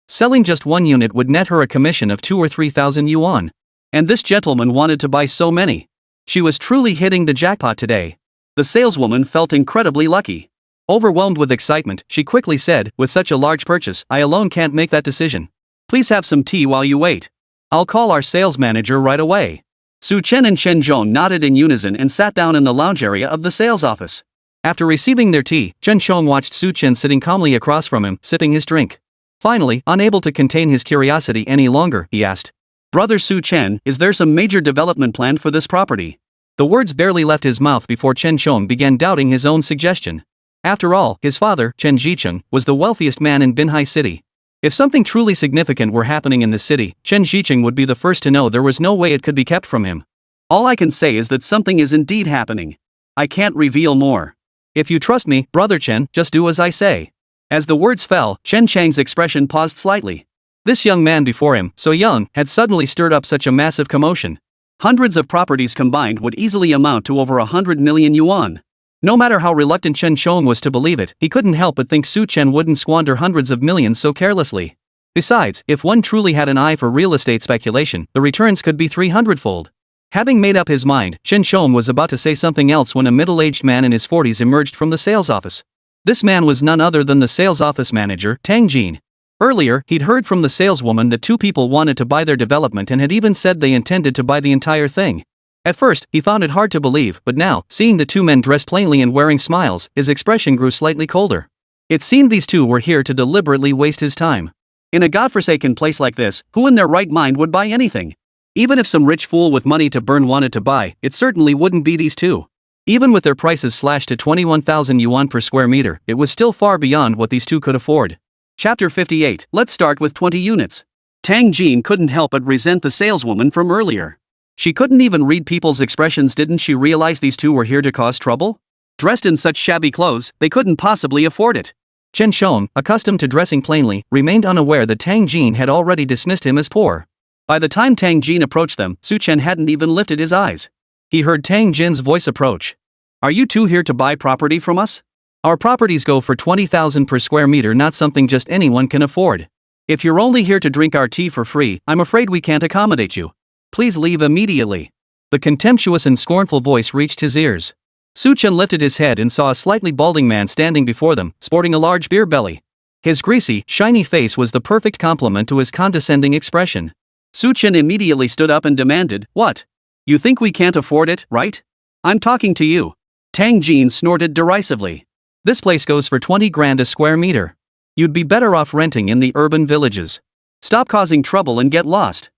Selling just one unit would net her a commission of 2,000 or 3,000 yuan. And this gentleman wanted to buy so many. She was truly hitting the jackpot today. The saleswoman felt incredibly lucky. Overwhelmed with excitement, she quickly said, with such a large purchase, I alone can't make that decision. Please have some tea while you wait. I'll call our sales manager right away. Chen and Chen Zhong nodded in unison and sat down in the lounge area of the sales office. After receiving their tea, Chen Chong watched Chen sitting calmly across from him, sipping his drink. Finally, unable to contain his curiosity any longer, he asked. Brother Chen, is there some major development planned for this property? The words barely left his mouth before Chen Chong began doubting his own suggestion. After all, his father, Chen Zicheng, was the wealthiest man in Binhai City. If something truly significant were happening in the city, Chen Zicheng would be the first to know there was no way it could be kept from him. All I can say is that something is indeed happening. I can't reveal more. If you trust me, Brother Chen, just do as I say. As the words fell, Chen Chang's expression paused slightly. This young man before him, so young, had suddenly stirred up such a massive commotion. Hundreds of properties combined would easily amount to over 100 million yuan. No matter how reluctant Chen Chong was to believe it, he couldn't help but think Chen wouldn't squander hundreds of millions so carelessly. Besides, if one truly had an eye for real estate speculation, the returns could be 300-fold. Having made up his mind, Chen Chong was about to say something else when a middle-aged man in his 40s emerged from the sales office. This man was none other than the sales office manager, Tang Jin. Earlier, he'd heard from the saleswoman that two people wanted to buy their development and had even said they intended to buy the entire thing. At first, he found it hard to believe, but now, seeing the two men dressed plainly and wearing smiles, his expression grew slightly colder. It seemed these two were here to deliberately waste his time. In a godforsaken place like this, who in their right mind would buy anything? Even if some rich fool with money to burn wanted to buy, it certainly wouldn't be these two. Even with their prices slashed to 21,000 yuan per square meter, it was still far beyond what these two could afford. Chapter 58, let's start with 20 units. Tang Jin couldn't help but resent the saleswoman from earlier. She couldn't even read people's expressions. Didn't she realize these two were here to cause trouble? Dressed in such shabby clothes, they couldn't possibly afford it. Chen Chong, accustomed to dressing plainly, remained unaware that Tang Jin had already dismissed him as poor. By the time Tang Jin approached them, Chen hadn't even lifted his eyes. He heard Tang Jin's voice approach. Are you two here to buy property from us? Our properties go for 20,000 per square meter, not something just anyone can afford. If you're only here to drink our tea for free, I'm afraid we can't accommodate you. Please leave immediately. The contemptuous and scornful voice reached his ears. Chen lifted his head and saw a slightly balding man standing before them, sporting a large beer belly. His greasy, shiny face was the perfect complement to his condescending expression. Chen immediately stood up and demanded, What? You think we can't afford it, right? I'm talking to you. Tang Jin snorted derisively. This place goes for 20 grand a square meter. You'd be better off renting in the urban villages. Stop causing trouble and get lost.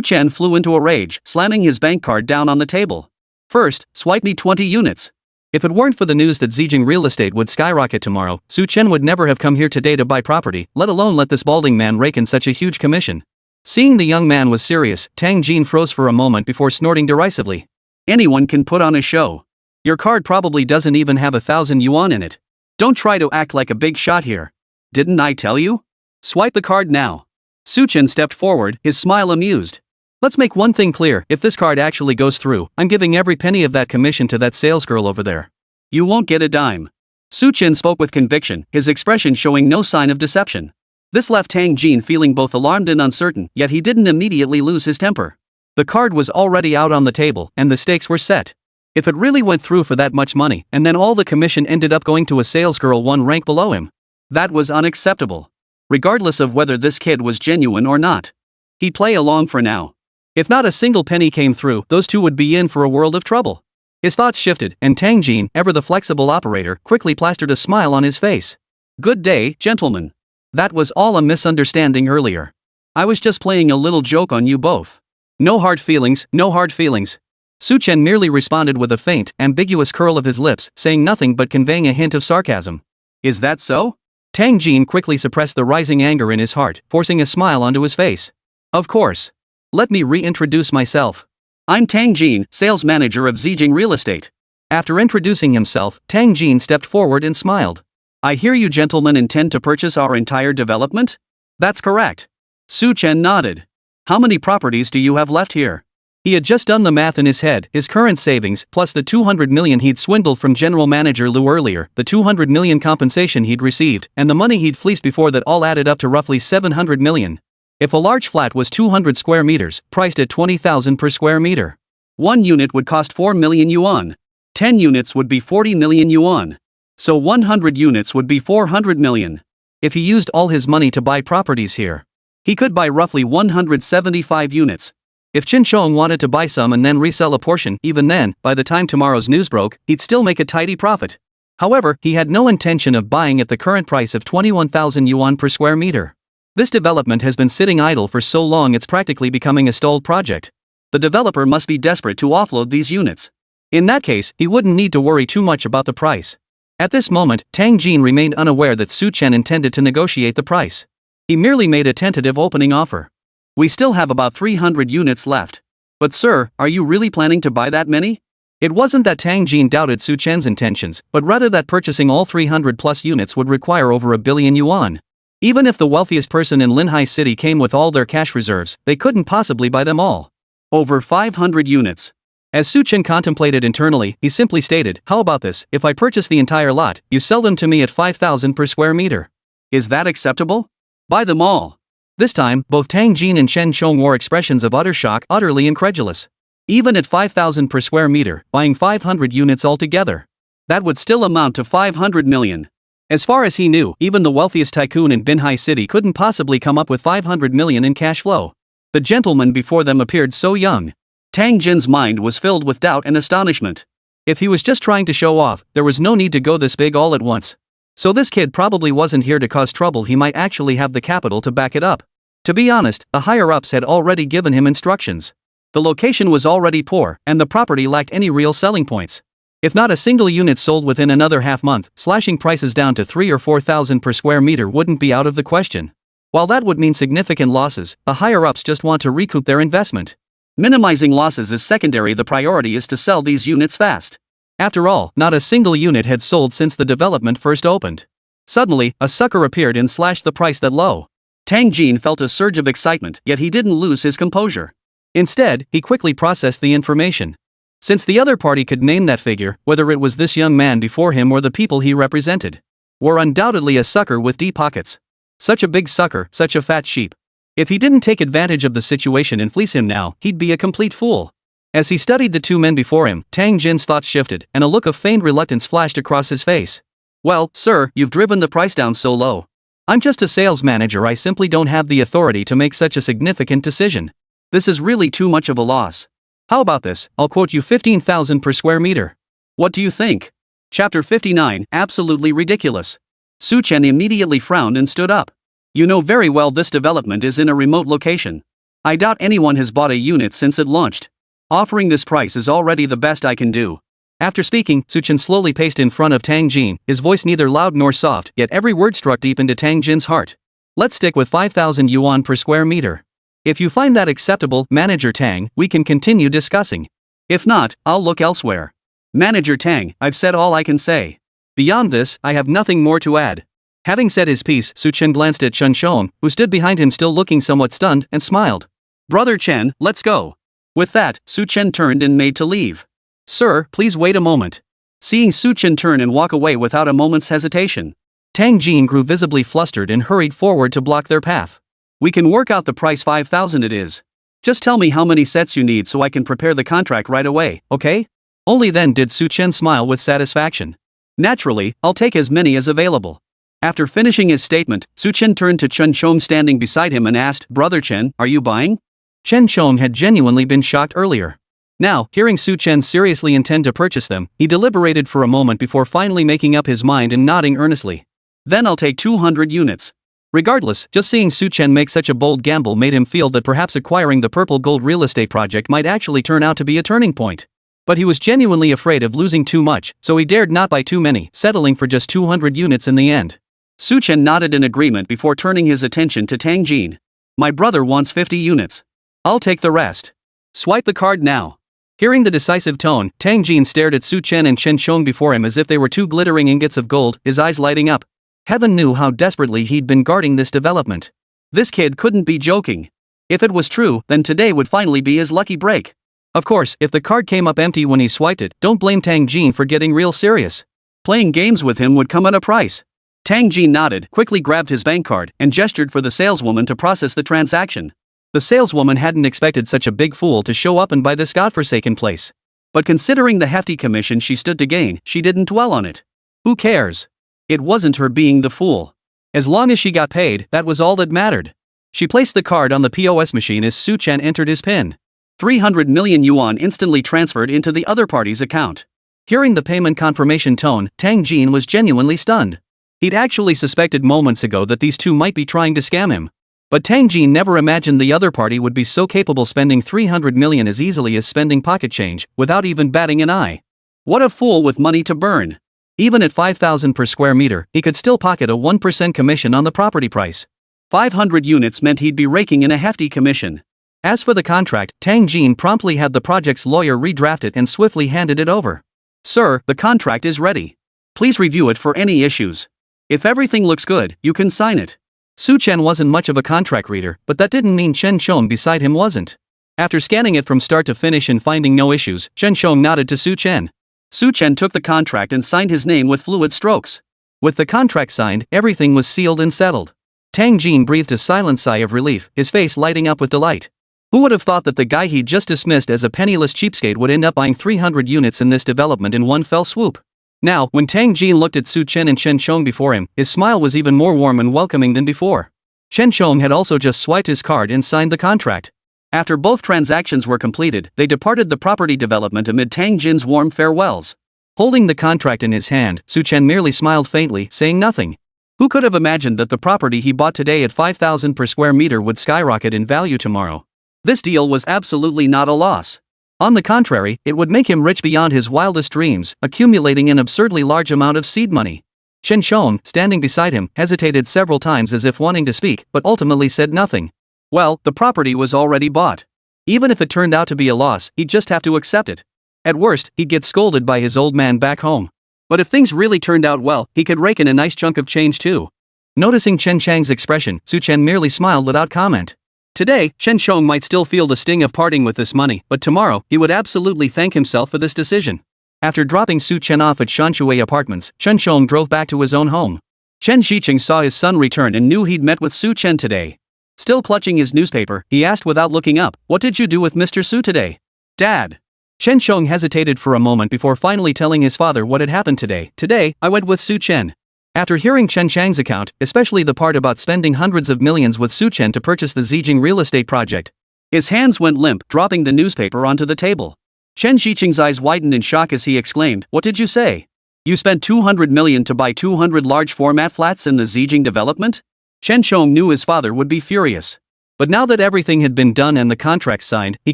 Chen flew into a rage, slamming his bank card down on the table. First, swipe me 20 units. If it weren't for the news that Zijing real estate would skyrocket tomorrow, Chen would never have come here today to buy property, let alone let this balding man rake in such a huge commission. Seeing the young man was serious, Tang Jin froze for a moment before snorting derisively. Anyone can put on a show. Your card probably doesn't even have 1,000 yuan in it. Don't try to act like a big shot here. Didn't I tell you? Swipe the card now. Chen stepped forward, his smile amused. Let's make one thing clear, if this card actually goes through, I'm giving every penny of that commission to that salesgirl over there. You won't get a dime. Chen spoke with conviction, his expression showing no sign of deception. This left Tang Jin feeling both alarmed and uncertain, yet he didn't immediately lose his temper. The card was already out on the table, and the stakes were set. If it really went through for that much money, and then all the commission ended up going to a salesgirl one rank below him, that was unacceptable. Regardless of whether this kid was genuine or not, he'd play along for now. If not a single penny came through, those two would be in for a world of trouble. His thoughts shifted, and Tang Jin, ever the flexible operator, quickly plastered a smile on his face. Good day, gentlemen. That was all a misunderstanding earlier. I was just playing a little joke on you both. No hard feelings, no hard feelings. Chen merely responded with a faint, ambiguous curl of his lips, saying nothing but conveying a hint of sarcasm. Is that so? Tang Jin quickly suppressed the rising anger in his heart, forcing a smile onto his face. Of course. Let me reintroduce myself. I'm Tang Jin, sales manager of Zijing Real Estate. After introducing himself, Tang Jin stepped forward and smiled. I hear you gentlemen intend to purchase our entire development? That's correct. Chen nodded. How many properties do you have left here? He had just done the math in his head, his current savings, plus the 200 million he'd swindled from General Manager Liu earlier, the 200 million compensation he'd received, and the money he'd fleeced before that all added up to roughly 700 million. If a large flat was 200 square meters, priced at 20,000 per square meter, one unit would cost 4 million yuan. 10 units would be 40 million yuan. So 100 units would be 400 million. If he used all his money to buy properties here, he could buy roughly 175 units. If Chen Chong wanted to buy some and then resell a portion, even then, by the time tomorrow's news broke, he'd still make a tidy profit. However, he had no intention of buying at the current price of 21,000 yuan per square meter. This development has been sitting idle for so long it's practically becoming a stalled project. The developer must be desperate to offload these units. In that case, he wouldn't need to worry too much about the price. At this moment, Tang Jin remained unaware that Chen intended to negotiate the price. He merely made a tentative opening offer. We still have about 300 units left. But sir, are you really planning to buy that many? It wasn't that Tang Jin doubted Chen's intentions, but rather that purchasing all 300 plus units would require over 1 billion yuan. Even if the wealthiest person in Linhai City came with all their cash reserves, they couldn't possibly buy them all. Over 500 units. As Chen contemplated internally, he simply stated, how about this, if I purchase the entire lot, you sell them to me at 5,000 per square meter. Is that acceptable? Buy them all. This time, both Tang Jin and Chen Chong wore expressions of utter shock, utterly incredulous. Even at 5,000 per square meter, buying 500 units altogether. That would still amount to 500 million. As far as he knew, even the wealthiest tycoon in Binhai City couldn't possibly come up with 500 million in cash flow. The gentleman before them appeared so young. Tang Jin's mind was filled with doubt and astonishment. If he was just trying to show off, there was no need to go this big all at once. So this kid probably wasn't here to cause trouble, he might actually have the capital to back it up. To be honest, the higher-ups had already given him instructions. The location was already poor, and the property lacked any real selling points. If not a single unit sold within another half month, slashing prices down to 3,000 or 4,000 per square meter wouldn't be out of the question. While that would mean significant losses, the higher-ups just want to recoup their investment. Minimizing losses is secondary, the priority is to sell these units fast. After all, not a single unit had sold since the development first opened. Suddenly, a sucker appeared and slashed the price that low. Tang Jin felt a surge of excitement, yet he didn't lose his composure. Instead, he quickly processed the information. Since the other party could name that figure, whether it was this young man before him or the people he represented, were undoubtedly a sucker with deep pockets. Such a big sucker, such a fat sheep. If he didn't take advantage of the situation and fleece him now, he'd be a complete fool. As he studied the two men before him, Tang Jin's thoughts shifted, and a look of feigned reluctance flashed across his face. Well, sir, you've driven the price down so low. I'm just a sales manager, I simply don't have the authority to make such a significant decision. This is really too much of a loss. How about this, I'll quote you 15,000 per square meter. What do you think? Chapter 59, absolutely ridiculous. Chen immediately frowned and stood up. You know very well this development is in a remote location. I doubt anyone has bought a unit since it launched. Offering this price is already the best I can do. After speaking, Su Chen slowly paced in front of Tang Jin, his voice neither loud nor soft, yet every word struck deep into Tang Jin's heart. Let's stick with 5,000 yuan per square meter. If you find that acceptable, Manager Tang, we can continue discussing. If not, I'll look elsewhere. Manager Tang, I've said all I can say. Beyond this, I have nothing more to add. Having said his piece, Su Chen glanced at Chen Shong, who stood behind him still looking somewhat stunned, and smiled. Brother Chen, let's go. With that, Su Chen turned and made to leave. Sir, please wait a moment. Seeing Su Chen turn and walk away without a moment's hesitation, Tang Jin grew visibly flustered and hurried forward to block their path. We can work out the price 5,000 it is. Just tell me how many sets you need so I can prepare the contract right away, okay? Only then did Su Chen smile with satisfaction. Naturally, I'll take as many as available. After finishing his statement, Su Chen turned to Chen Shong standing beside him and asked, Brother Chen, are you buying? Chen Shong had genuinely been shocked earlier. Now, hearing Su Chen seriously intend to purchase them, he deliberated for a moment before finally making up his mind and nodding earnestly. Then I'll take 200 units. Regardless, just seeing Su Chen make such a bold gamble made him feel that perhaps acquiring the purple gold real estate project might actually turn out to be a turning point. But he was genuinely afraid of losing too much, so he dared not buy too many, settling for just 200 units in the end. Su Chen nodded in agreement before turning his attention to Tang Jin. My brother wants 50 units. I'll take the rest. Swipe the card now. Hearing the decisive tone, Tang Jin stared at Su Chen and Chen Shong before him as if they were two glittering ingots of gold, his eyes lighting up. Heaven knew how desperately he'd been guarding this development. This kid couldn't be joking. If it was true, then today would finally be his lucky break. Of course, if the card came up empty when he swiped it, don't blame Tang Jin for getting real serious. Playing games with him would come at a price. Tang Jin nodded, quickly grabbed his bank card, and gestured for the saleswoman to process the transaction. The saleswoman hadn't expected such a big fool to show up and buy this godforsaken place. But considering the hefty commission she stood to gain, she didn't dwell on it. Who cares? It wasn't her being the fool. As long as she got paid, that was all that mattered. She placed the card on the POS machine as Su Chen entered his PIN. 300 million yuan instantly transferred into the other party's account. Hearing the payment confirmation tone, Tang Jin was genuinely stunned. He'd actually suspected moments ago that these two might be trying to scam him. But Tang Jin never imagined the other party would be so capable spending 300 million as easily as spending pocket change, without even batting an eye. What a fool with money to burn. Even at 5,000 per square meter, he could still pocket a 1% commission on the property price. 500 units meant he'd be raking in a hefty commission. As for the contract, Tang Jin promptly had the project's lawyer redraft it and swiftly handed it over. Sir, the contract is ready. Please review it for any issues. If everything looks good, you can sign it. Su Chen wasn't much of a contract reader, but that didn't mean Chen Shong beside him wasn't. After scanning it from start to finish and finding no issues, Chen Shong nodded to Su Chen. Su Chen took the contract and signed his name with fluid strokes. With the contract signed, everything was sealed and settled. Tang Jin breathed a silent sigh of relief, his face lighting up with delight. Who would have thought that the guy he'd just dismissed as a penniless cheapskate would end up buying 300 units in this development in one fell swoop? Now, when Tang Jin looked at Su Chen and Chen Shong before him, his smile was even more warm and welcoming than before. Chen Shong had also just swiped his card and signed the contract. After both transactions were completed, they departed the property development amid Tang Jin's warm farewells. Holding the contract in his hand, Su Chen merely smiled faintly, saying nothing. Who could have imagined that the property he bought today at 5,000 per square meter would skyrocket in value tomorrow? This deal was absolutely not a loss. On the contrary, it would make him rich beyond his wildest dreams, accumulating an absurdly large amount of seed money. Chen Shong, standing beside him, hesitated several times as if wanting to speak, but ultimately said nothing. Well, the property was already bought. Even if it turned out to be a loss, he'd just have to accept it. At worst, he'd get scolded by his old man back home. But if things really turned out well, he could rake in a nice chunk of change too. Noticing Chen Chang's expression, Su Chen merely smiled without comment. Today, Chen Shong might still feel the sting of parting with this money, but tomorrow, he would absolutely thank himself for this decision. After dropping Su Chen off at Shanshui Apartments, Chen Shong drove back to his own home. Chen Shiqing saw his son return and knew he'd met with Su Chen today. Still clutching his newspaper, he asked without looking up, "What did you do with Mr. Su today?" "Dad." Chen Shong hesitated for a moment before finally telling his father what had happened today. "Today, I went with Su Chen." After hearing Chen Chang's account, especially the part about spending hundreds of millions with Su Chen to purchase the Zijing real estate project, his hands went limp, dropping the newspaper onto the table. Chen Shiqing's eyes widened in shock as he exclaimed, "What did you say? You spent 200 million to buy 200 large format flats in the Zijing development?" Chen Shong knew his father would be furious. But now that everything had been done and the contract signed, he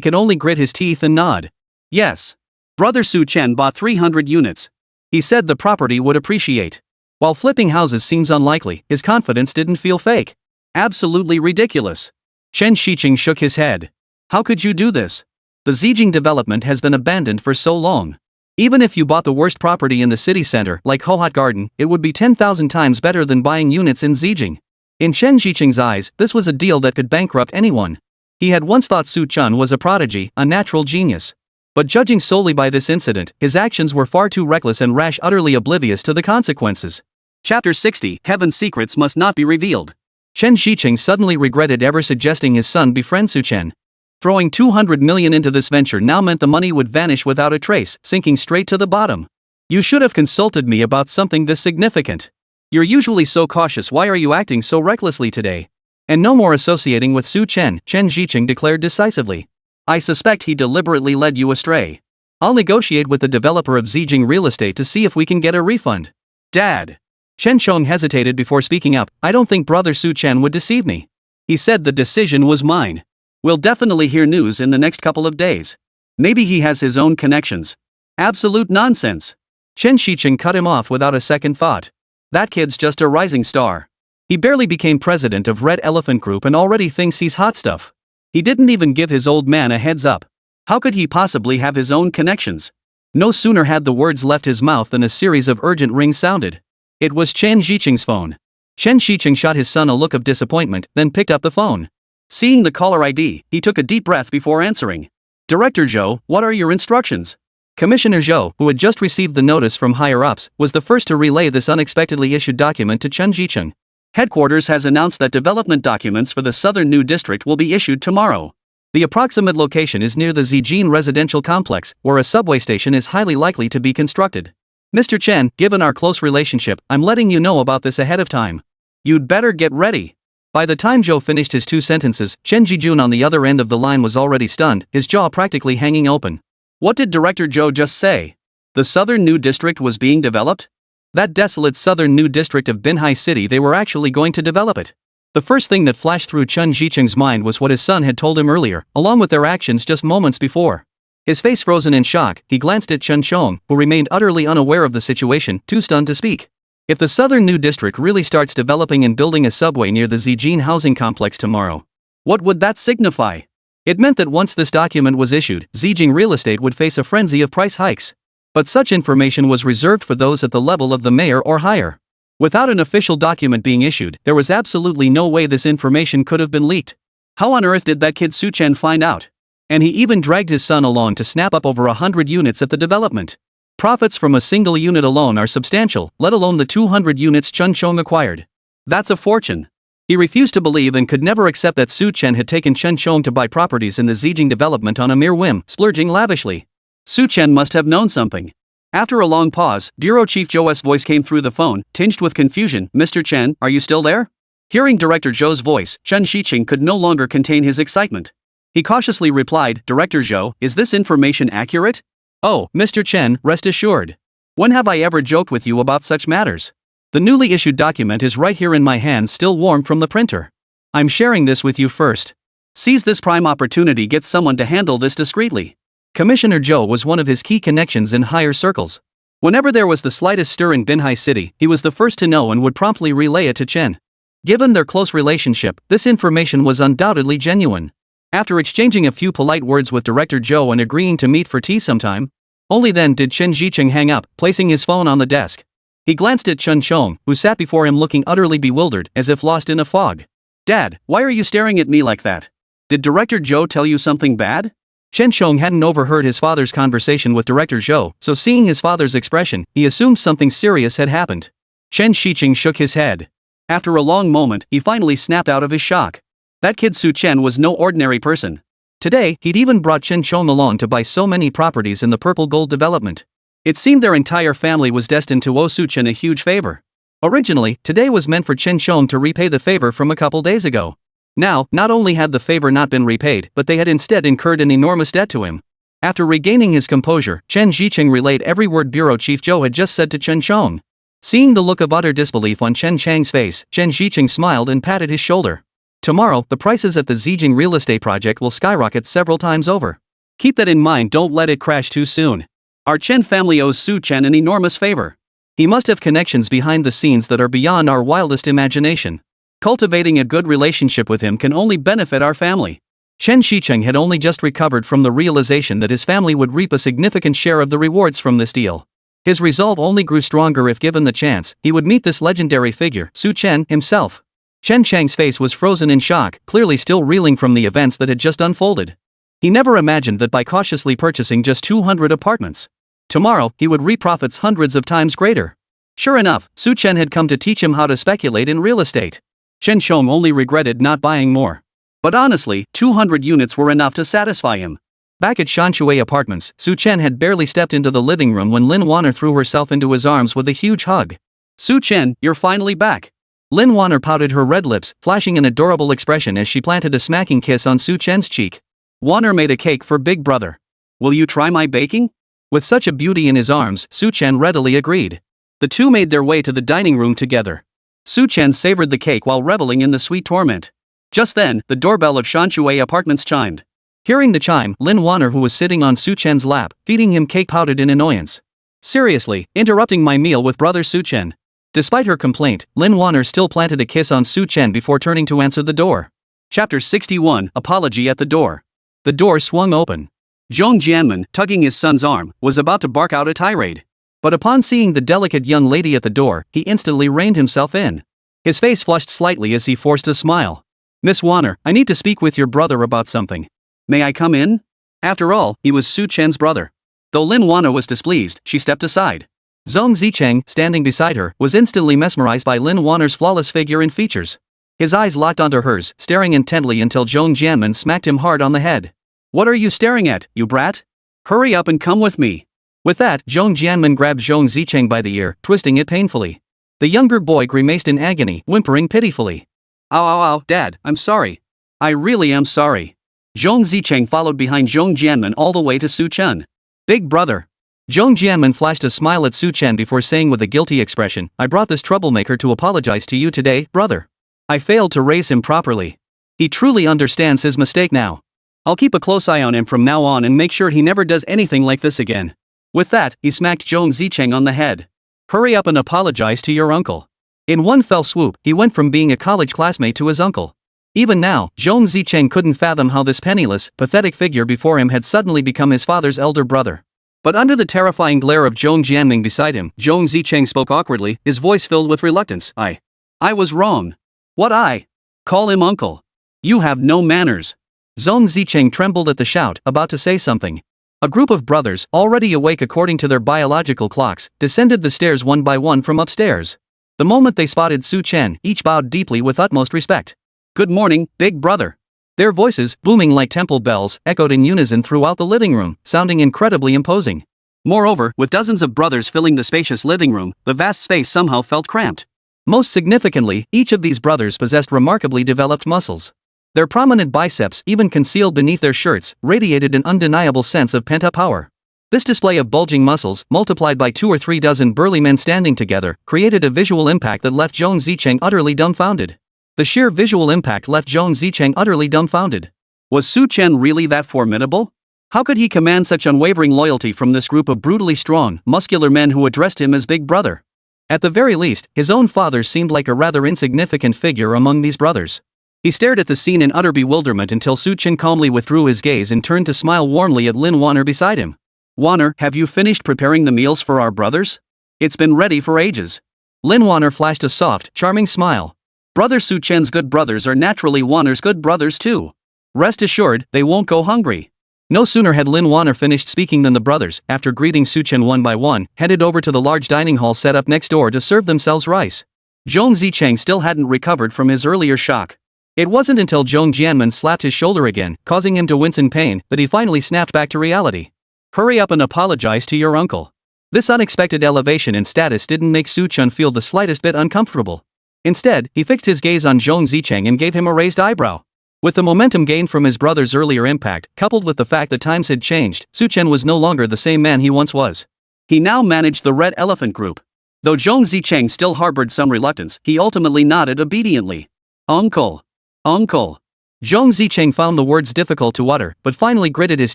could only grit his teeth and nod. "Yes. Brother Su Chen bought 300 units. He said the property would appreciate. While flipping houses seems unlikely, his confidence didn't feel fake. Absolutely ridiculous. Chen Shiqing shook his head. How could you do this? The Zijing development has been abandoned for so long. Even if you bought the worst property in the city center, like Hohot Garden, it would be 10,000 times better than buying units in Zijing. In Chen Shiqing's eyes, this was a deal that could bankrupt anyone. He had once thought Su Chen was a prodigy, a natural genius. But judging solely by this incident, his actions were far too reckless and rash, utterly oblivious to the consequences. Chapter 60, Heaven's Secrets Must Not Be Revealed. Chen Shiqing suddenly regretted ever suggesting his son befriend Su Chen. Throwing 200 million into this venture now meant the money would vanish without a trace, sinking straight to the bottom. You should have consulted me about something this significant. You're usually so cautious, why are you acting so recklessly today? And no more associating with Su Chen, Chen Shiqing declared decisively. I suspect he deliberately led you astray. I'll negotiate with the developer of Zijing Real Estate to see if we can get a refund. Dad. Chen Shong hesitated before speaking up. I don't think Brother Su Chen would deceive me. He said the decision was mine. We'll definitely hear news in the next couple of days. Maybe he has his own connections. Absolute nonsense. Chen Shiqing cut him off without a second thought. That kid's just a rising star. He barely became president of Red Elephant Group and already thinks he's hot stuff. He didn't even give his old man a heads up. How could he possibly have his own connections? No sooner had the words left his mouth than a series of urgent rings sounded. It was Chen Shiqing's phone. Chen Shiqing shot his son a look of disappointment, then picked up the phone. Seeing the caller ID, he took a deep breath before answering. Director Zhou, what are your instructions? Commissioner Zhou, who had just received the notice from higher-ups, was the first to relay this unexpectedly issued document to Chen Shiqing. Headquarters has announced that development documents for the Southern New District will be issued tomorrow. The approximate location is near the Zijin residential complex, where a subway station is highly likely to be constructed. Mr. Chen, given our close relationship, I'm letting you know about this ahead of time. You'd better get ready. By the time Zhou finished his 2 sentences, Chen Jijun on the other end of the line was already stunned, his jaw practically hanging open. What did Director Zhou just say? The Southern New District was being developed? That desolate Southern New District of Binhai City, they were actually going to develop it. The first thing that flashed through Chen Shiqing's mind was what his son had told him earlier, along with their actions just moments before. His face frozen in shock, he glanced at Chen Shong, who remained utterly unaware of the situation, too stunned to speak. If the Southern New District really starts developing and building a subway near the Zijin housing complex tomorrow, what would that signify? It meant that once this document was issued, Zijing Real Estate would face a frenzy of price hikes. But such information was reserved for those at the level of the mayor or higher. Without an official document being issued, there was absolutely no way this information could have been leaked. How on earth did that kid Su Chen find out? And he even dragged his son along to snap up over 100 units at the development. Profits from a single unit alone are substantial, let alone the 200 units Chen Shong acquired. That's a fortune. He refused to believe and could never accept that Su Chen had taken Chen Shong to buy properties in the Zijing development on a mere whim, splurging lavishly. Su Chen must have known something. After a long pause, Bureau Chief Zhou's voice came through the phone, tinged with confusion. Mr. Chen, are you still there? Hearing Director Zhou's voice, Chen Shiqing could no longer contain his excitement. He cautiously replied, Director Zhou, is this information accurate? Oh, Mr. Chen, rest assured. When have I ever joked with you about such matters? The newly issued document is right here in my hands, still warm from the printer. I'm sharing this with you first. Seize this prime opportunity, get someone to handle this discreetly. Commissioner Zhou was one of his key connections in higher circles. Whenever there was the slightest stir in Binhai City, he was the first to know and would promptly relay it to Chen. Given their close relationship, this information was undoubtedly genuine. After exchanging a few polite words with Director Zhou and agreeing to meet for tea sometime, only then did Chen Shiqing hang up, placing his phone on the desk. He glanced at Chen Shong, who sat before him looking utterly bewildered, as if lost in a fog. Dad, why are you staring at me like that? Did Director Zhou tell you something bad? Chen Shong hadn't overheard his father's conversation with Director Zhou, so seeing his father's expression, he assumed something serious had happened. Chen Shiqing shook his head. After a long moment, he finally snapped out of his shock. That kid Su Chen was no ordinary person. Today, he'd even brought Chen Shong along to buy so many properties in the Purple Gold development. It seemed their entire family was destined to owe Su Chen a huge favor. Originally, today was meant for Chen Shong to repay the favor from a couple days ago. Now, not only had the favor not been repaid, but they had instead incurred an enormous debt to him. After regaining his composure, Chen Shiqing relayed every word Bureau Chief Zhou had just said to Chen Shong. Seeing the look of utter disbelief on Chen Chang's face, Chen Shiqing smiled and patted his shoulder. Tomorrow, the prices at the Zijing real estate project will skyrocket several times over. Keep that in mind, don't let it crash too soon. Our Chen family owes Su Chen an enormous favor. He must have connections behind the scenes that are beyond our wildest imagination. Cultivating a good relationship with him can only benefit our family. Chen Shicheng had only just recovered from the realization that his family would reap a significant share of the rewards from this deal. His resolve only grew stronger if given the chance, he would meet this legendary figure, Su Chen, himself. Chen Chang's face was frozen in shock, clearly still reeling from the events that had just unfolded. He never imagined that by cautiously purchasing just 200 apartments, tomorrow he would reap profits hundreds of times greater. Sure enough, Su Chen had come to teach him how to speculate in real estate. Chen Chong only regretted not buying more. But honestly, 200 units were enough to satisfy him. Back at Shanshui Apartments, Su Chen had barely stepped into the living room when Lin Wanner threw herself into his arms with a huge hug. Su Chen, you're finally back. Lin Wanner pouted her red lips, flashing an adorable expression as she planted a smacking kiss on Su Chen's cheek. Wanner made a cake for Big Brother. Will you try my baking? With such a beauty in his arms, Su Chen readily agreed. The two made their way to the dining room together. Su Chen savored the cake while reveling in the sweet torment. Just then, the doorbell of Shanshui Apartments chimed. Hearing the chime, Lin Wanner, who was sitting on Su Chen's lap, feeding him cake, pouted in annoyance. Seriously, interrupting my meal with brother Su Chen. Despite her complaint, Lin Wanner still planted a kiss on Su Chen before turning to answer the door. Chapter 61, Apology at the Door. The door swung open. Zhong Jianmen, tugging his son's arm, was about to bark out a tirade. But upon seeing the delicate young lady at the door, he instantly reined himself in. His face flushed slightly as he forced a smile. Miss Wanner, I need to speak with your brother about something. May I come in? After all, he was Su Chen's brother. Though Lin Wanner was displeased, she stepped aside. Zhong Zicheng, standing beside her, was instantly mesmerized by Lin Wanner's flawless figure and features. His eyes locked onto hers, staring intently until Zhong Jianmen smacked him hard on the head. What are you staring at, you brat? Hurry up and come with me. With that, Zhong Jianmen grabbed Zhong Zicheng by the ear, twisting it painfully. The younger boy grimaced in agony, whimpering pitifully. Ow ow ow, Dad, I'm sorry. I really am sorry. Zhong Zicheng followed behind Zhong Jianmen all the way to Su Chen. Big brother. Zhong Jianmen flashed a smile at Su Chen before saying with a guilty expression, I brought this troublemaker to apologize to you today, brother. I failed to raise him properly. He truly understands his mistake now. I'll keep a close eye on him from now on and make sure he never does anything like this again. With that, he smacked Zhong Zicheng on the head. Hurry up and apologize to your uncle. In one fell swoop, he went from being a college classmate to his uncle. Even now, Zhong Zicheng couldn't fathom how this penniless, pathetic figure before him had suddenly become his father's elder brother. But under the terrifying glare of Zhong Jianming beside him, Zhong Zicheng spoke awkwardly, his voice filled with reluctance. I was wrong. What I? Call him uncle. You have no manners. Zhong Zicheng trembled at the shout, about to say something. A group of brothers, already awake according to their biological clocks, descended the stairs one by one from upstairs. The moment they spotted Su Chen, each bowed deeply with utmost respect. Good morning, big brother. Their voices, booming like temple bells, echoed in unison throughout the living room, sounding incredibly imposing. Moreover, with dozens of brothers filling the spacious living room, the vast space somehow felt cramped. Most significantly, each of these brothers possessed remarkably developed muscles. Their prominent biceps, even concealed beneath their shirts, radiated an undeniable sense of pent-up power. This display of bulging muscles, multiplied by 2 or 3 dozen burly men standing together, created a visual impact that left Zhong Zicheng utterly dumbfounded. The sheer visual impact left Zhong Zicheng utterly dumbfounded. Was Su Chen really that formidable? How could he command such unwavering loyalty from this group of brutally strong, muscular men who addressed him as big brother? At the very least, his own father seemed like a rather insignificant figure among these brothers. He stared at the scene in utter bewilderment until Su Chen calmly withdrew his gaze and turned to smile warmly at Lin Wanner beside him. Wanner, have you finished preparing the meals for our brothers? It's been ready for ages. Lin Wanner flashed a soft, charming smile. Brother Su Chen's good brothers are naturally Wanner's good brothers too. Rest assured, they won't go hungry. No sooner had Lin Wanner finished speaking than the brothers, after greeting Su Chen one by one, headed over to the large dining hall set up next door to serve themselves rice. Zhong Zicheng still hadn't recovered from his earlier shock. It wasn't until Zhong Jianmen slapped his shoulder again, causing him to wince in pain, that he finally snapped back to reality. Hurry up and apologize to your uncle. This unexpected elevation in status didn't make Su Chen feel the slightest bit uncomfortable. Instead, he fixed his gaze on Zhong Zicheng and gave him a raised eyebrow. With the momentum gained from his brother's earlier impact, coupled with the fact that times had changed, Su Chen was no longer the same man he once was. He now managed the Red Elephant Group. Though Zhong Zicheng still harbored some reluctance, he ultimately nodded obediently. Uncle. Uncle. Zhong Zicheng found the words difficult to utter, but finally gritted his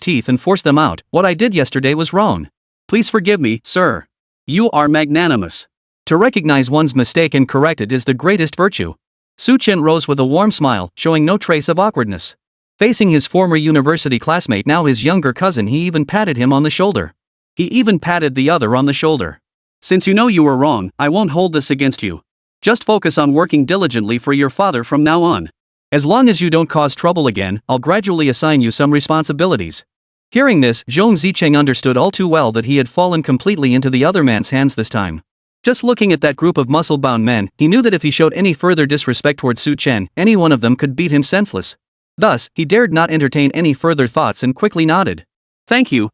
teeth and forced them out. What I did yesterday was wrong. Please forgive me, sir. You are magnanimous. To recognize one's mistake and correct it is the greatest virtue. Su Chen rose with a warm smile, showing no trace of awkwardness. Facing his former university classmate, now his younger cousin, he even patted him on the shoulder. He even patted the other on the shoulder. Since you know you were wrong, I won't hold this against you. Just focus on working diligently for your father from now on. As long as you don't cause trouble again, I'll gradually assign you some responsibilities. Hearing this, Zhong Zicheng understood all too well that he had fallen completely into the other man's hands this time. Just looking at that group of muscle-bound men, he knew that if he showed any further disrespect toward Su Chen, any one of them could beat him senseless. Thus, he dared not entertain any further thoughts and quickly nodded. Thank you,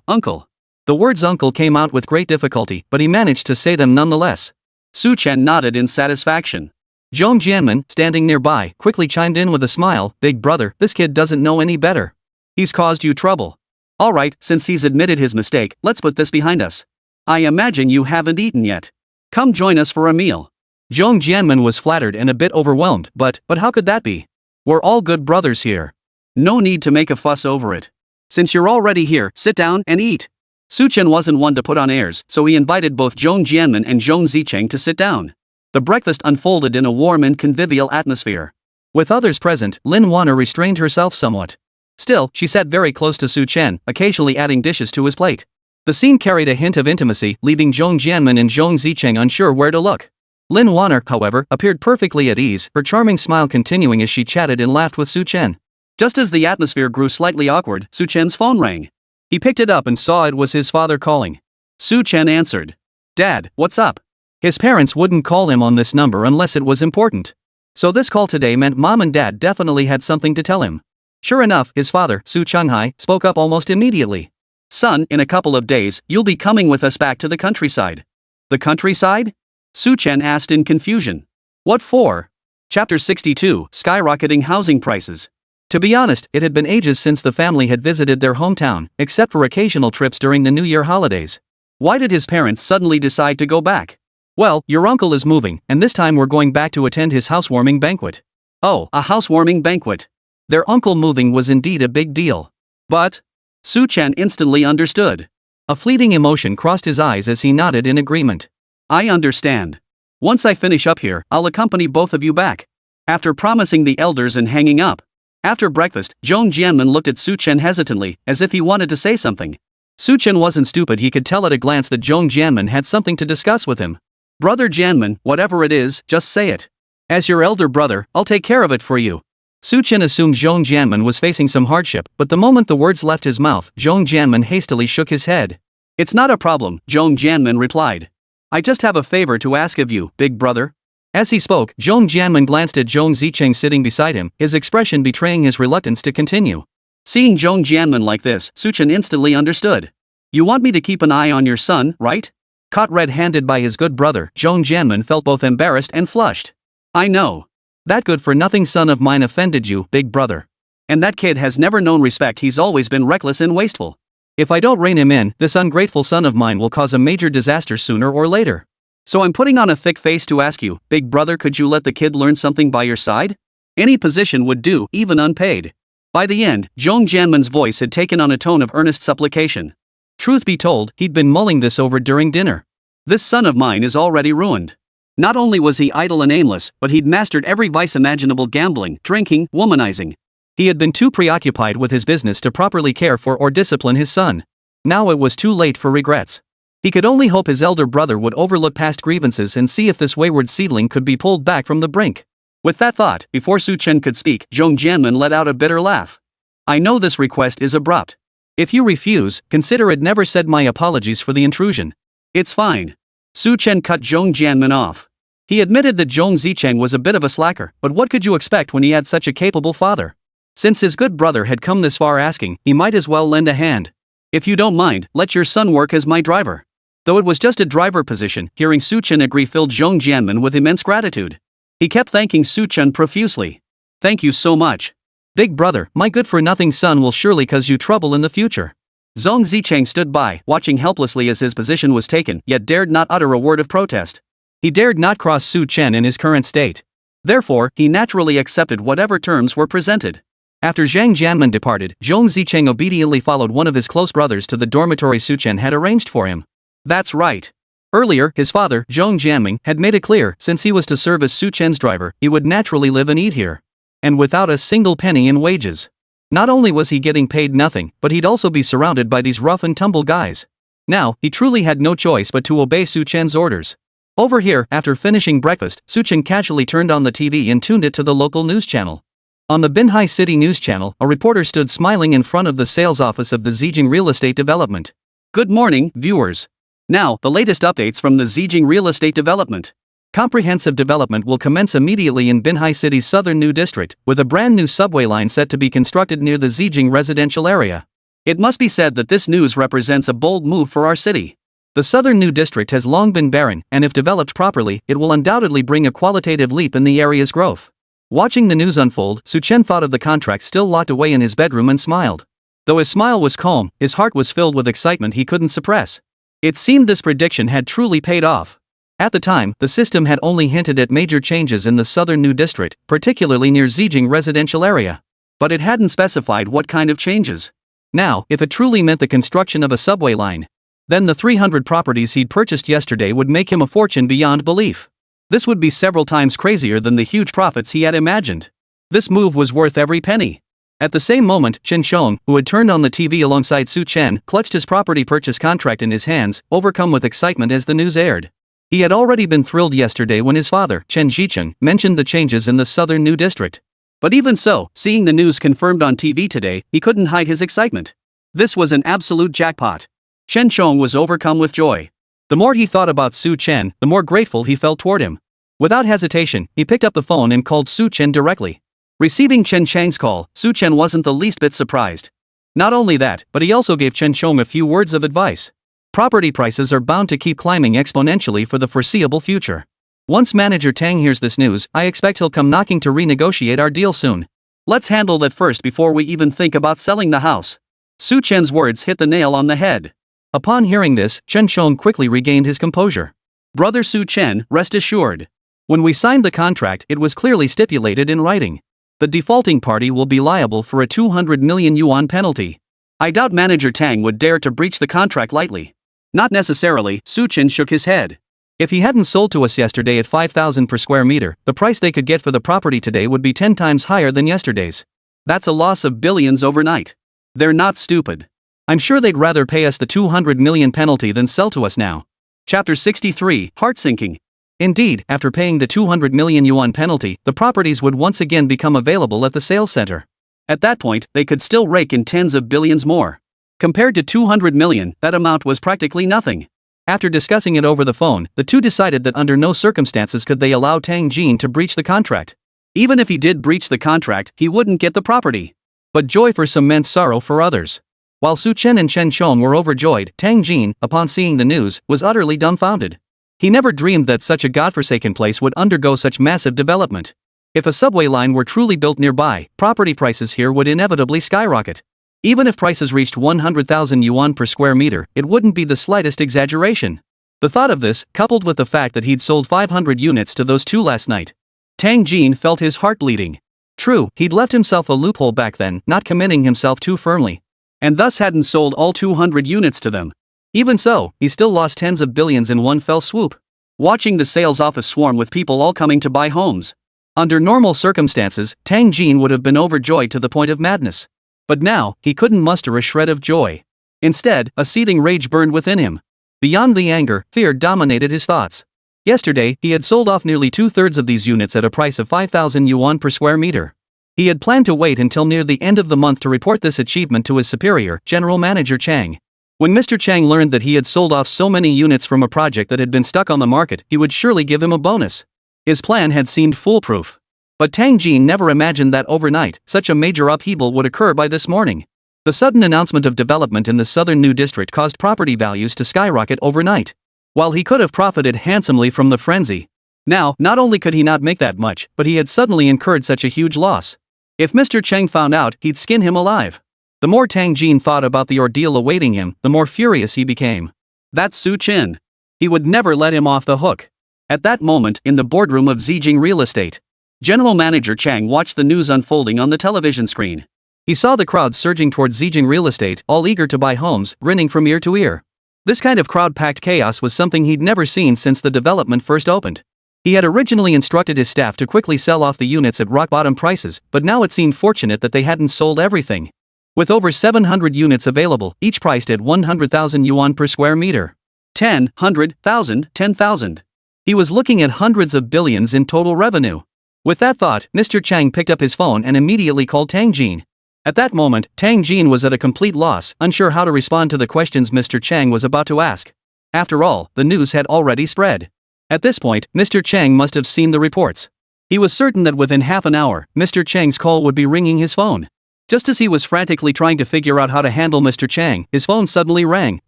uncle. The words uncle came out with great difficulty, but he managed to say them nonetheless. Su Chen nodded in satisfaction. Zhong Jianmen, standing nearby, quickly chimed in with a smile, Big brother, this kid doesn't know any better. He's caused you trouble. Alright, since he's admitted his mistake, let's put this behind us. I imagine you haven't eaten yet. Come join us for a meal. Zhong Jianmen was flattered and a bit overwhelmed, but how could that be? We're all good brothers here. No need to make a fuss over it. Since you're already here, sit down and eat. Su Chen wasn't one to put on airs, so he invited both Zhong Jianmen and Zhong Zicheng to sit down. The breakfast unfolded in a warm and convivial atmosphere. With others present, Lin Wanner restrained herself somewhat. Still, she sat very close to Su Chen, occasionally adding dishes to his plate. The scene carried a hint of intimacy, leaving Zhong Jianmen and Zhong Zicheng unsure where to look. Lin Wanner, however, appeared perfectly at ease, her charming smile continuing as she chatted and laughed with Su Chen. Just as the atmosphere grew slightly awkward, Su Chen's phone rang. He picked it up and saw it was his father calling. Su Chen answered. Dad, what's up? His parents wouldn't call him on this number unless it was important. So this call today meant Mom and Dad definitely had something to tell him. Sure enough, his father, Su Changhai, spoke up almost immediately. Son, in a couple of days, you'll be coming with us back to the countryside. The countryside? Su Chen asked in confusion. What for? Chapter 62, Skyrocketing Housing Prices. To be honest, it had been ages since the family had visited their hometown, except for occasional trips during the New Year holidays. Why did his parents suddenly decide to go back? Well, your uncle is moving, and this time we're going back to attend his housewarming banquet. Oh, a housewarming banquet. Their uncle moving was indeed a big deal. But Su Chen instantly understood. A fleeting emotion crossed his eyes as he nodded in agreement. I understand. Once I finish up here, I'll accompany both of you back. After promising the elders and hanging up. After breakfast, Zhong Jianmen looked at Su Chen hesitantly, as if he wanted to say something. Su Chen wasn't stupid, he could tell at a glance that Zhong Jianmen had something to discuss with him. Brother Jianmen, whatever it is, just say it. As your elder brother, I'll take care of it for you. Su Chen assumed Zhong Jianmen was facing some hardship, but the moment the words left his mouth, Zhong Jianmen hastily shook his head. It's not a problem, Zhong Jianmen replied. I just have a favor to ask of you, big brother. As he spoke, Zhong Jianmen glanced at Zhong Zicheng sitting beside him, his expression betraying his reluctance to continue. Seeing Zhong Jianmen like this, Su Chen instantly understood. You want me to keep an eye on your son, right? Caught red-handed by his good brother, Zhong Jianmen felt both embarrassed and flushed. I know. That good-for-nothing son of mine offended you, big brother. And that kid has never known respect, he's always been reckless and wasteful. If I don't rein him in, this ungrateful son of mine will cause a major disaster sooner or later. So I'm putting on a thick face to ask you, big brother, could you let the kid learn something by your side? Any position would do, even unpaid. By the end, Zhong Jianmen's voice had taken on a tone of earnest supplication. Truth be told, he'd been mulling this over during dinner. This son of mine is already ruined. Not only was he idle and aimless, but he'd mastered every vice imaginable: gambling, drinking, womanizing. He had been too preoccupied with his business to properly care for or discipline his son. Now it was too late for regrets. He could only hope his elder brother would overlook past grievances and see if this wayward seedling could be pulled back from the brink. With that thought, before Su Chen could speak, Zhong Jianmen let out a bitter laugh. I know this request is abrupt. If you refuse, consider it never said. My apologies for the intrusion. It's fine. Su Chen cut Zhong Jianmen off. He admitted that Zhong Zicheng was a bit of a slacker, but what could you expect when he had such a capable father? Since his good brother had come this far asking, he might as well lend a hand. If you don't mind, let your son work as my driver. Though it was just a driver position, hearing Su Chen agree filled Zhong Jianmen with immense gratitude. He kept thanking Su Chen profusely. Thank you so much. Big brother, my good-for-nothing son will surely cause you trouble in the future. Zhong Zicheng stood by, watching helplessly as his position was taken, yet dared not utter a word of protest. He dared not cross Su Chen in his current state. Therefore, he naturally accepted whatever terms were presented. After Zhang Jianmen departed, Zhong Zicheng obediently followed one of his close brothers to the dormitory Su Chen had arranged for him. That's right. Earlier, his father, Zhong Jianming, had made it clear, since he was to serve as Su Chen's driver, he would naturally live and eat here. And without a single penny in wages. Not only was he getting paid nothing, but he'd also be surrounded by these rough and tumble guys. Now, he truly had no choice but to obey Su Chen's orders. Over here, after finishing breakfast, Su Chen casually turned on the TV and tuned it to the local news channel. On the Binhai City news channel, a reporter stood smiling in front of the sales office of the Zijing Real Estate Development. Good morning, viewers. Now, the latest updates from the Zijing Real Estate Development. Comprehensive development will commence immediately in Binhai City's southern new district, with a brand new subway line set to be constructed near the Zijing residential area. It must be said that this news represents a bold move for our city. The southern new district has long been barren, and if developed properly, it will undoubtedly bring a qualitative leap in the area's growth. Watching the news unfold, Su Chen thought of the contract still locked away in his bedroom and smiled. Though his smile was calm, his heart was filled with excitement he couldn't suppress. It seemed this prediction had truly paid off. At the time, the system had only hinted at major changes in the southern new district, particularly near Zijing residential area. But it hadn't specified what kind of changes. Now, if it truly meant the construction of a subway line, then the 300 properties he'd purchased yesterday would make him a fortune beyond belief. This would be several times crazier than the huge profits he had imagined. This move was worth every penny. At the same moment, Chen Xiong, who had turned on the TV alongside Su Chen, clutched his property purchase contract in his hands, overcome with excitement as the news aired. He had already been thrilled yesterday when his father, Chen Zicheng, mentioned the changes in the southern new district. But even so, seeing the news confirmed on TV today, he couldn't hide his excitement. This was an absolute jackpot. Chen Xiong was overcome with joy. The more he thought about Su Chen, the more grateful he felt toward him. Without hesitation, he picked up the phone and called Su Chen directly. Receiving Chen Chang's call, Su Chen wasn't the least bit surprised. Not only that, but he also gave Chen Xiong a few words of advice. Property prices are bound to keep climbing exponentially for the foreseeable future. Once Manager Tang hears this news, I expect he'll come knocking to renegotiate our deal soon. Let's handle that first before we even think about selling the house. Su Chen's words hit the nail on the head. Upon hearing this, Chen Xiong quickly regained his composure. Brother Su Chen, rest assured. When we signed the contract, it was clearly stipulated in writing. The defaulting party will be liable for a 200 million yuan penalty. I doubt Manager Tang would dare to breach the contract lightly. Not necessarily, Su Chen shook his head. If he hadn't sold to us yesterday at 5,000 per square meter, the price they could get for the property today would be 10 times higher than yesterday's. That's a loss of billions overnight. They're not stupid. I'm sure they'd rather pay us the 200 million penalty than sell to us now. Chapter 63, Heart-sinking. Indeed, after paying the 200 million yuan penalty, the properties would once again become available at the sales center. At that point, they could still rake in tens of billions more. Compared to 200 million, that amount was practically nothing. After discussing it over the phone, the two decided that under no circumstances could they allow Tang Jin to breach the contract. Even if he did breach the contract, he wouldn't get the property. But joy for some meant sorrow for others. While Su Chen and Chen Xiong were overjoyed, Tang Jin, upon seeing the news, was utterly dumbfounded. He never dreamed that such a godforsaken place would undergo such massive development. If a subway line were truly built nearby, property prices here would inevitably skyrocket. Even if prices reached 100,000 yuan per square meter, it wouldn't be the slightest exaggeration. The thought of this, coupled with the fact that he'd sold 500 units to those two last night. Tang Jin felt his heart bleeding. True, he'd left himself a loophole back then, not committing himself too firmly. And thus hadn't sold all 200 units to them. Even so, he still lost tens of billions in one fell swoop. Watching the sales office swarm with people all coming to buy homes. Under normal circumstances, Tang Jin would have been overjoyed to the point of madness. But now, he couldn't muster a shred of joy. Instead, a seething rage burned within him. Beyond the anger, fear dominated his thoughts. Yesterday, he had sold off nearly two-thirds of these units at a price of 5,000 yuan per square meter. He had planned to wait until near the end of the month to report this achievement to his superior, General Manager Chang. When Mr. Chang learned that he had sold off so many units from a project that had been stuck on the market, he would surely give him a bonus. His plan had seemed foolproof. But Tang Jin never imagined that overnight, such a major upheaval would occur by this morning. The sudden announcement of development in the southern new district caused property values to skyrocket overnight. While he could have profited handsomely from the frenzy, now, not only could he not make that much, but he had suddenly incurred such a huge loss. If Mr. Chang found out, he'd skin him alive. The more Tang Jin thought about the ordeal awaiting him, the more furious he became. That's Su Chen. He would never let him off the hook. At that moment, in the boardroom of Zijing Real Estate, General Manager Chang watched the news unfolding on the television screen. He saw the crowd surging towards Zijing Real Estate, all eager to buy homes, grinning from ear to ear. This kind of crowd-packed chaos was something he'd never seen since the development first opened. He had originally instructed his staff to quickly sell off the units at rock-bottom prices, but now it seemed fortunate that they hadn't sold everything. With over 700 units available, each priced at 100,000 yuan per square meter. 10, 100,000, 10,000. He was looking at hundreds of billions in total revenue. With that thought, Mr. Chang picked up his phone and immediately called Tang Jin. At that moment, Tang Jin was at a complete loss, unsure how to respond to the questions Mr. Chang was about to ask. After all, the news had already spread. At this point, Mr. Chang must have seen the reports. He was certain that within half an hour, Mr. Chang's call would be ringing his phone. Just as he was frantically trying to figure out how to handle Mr. Chang, his phone suddenly rang,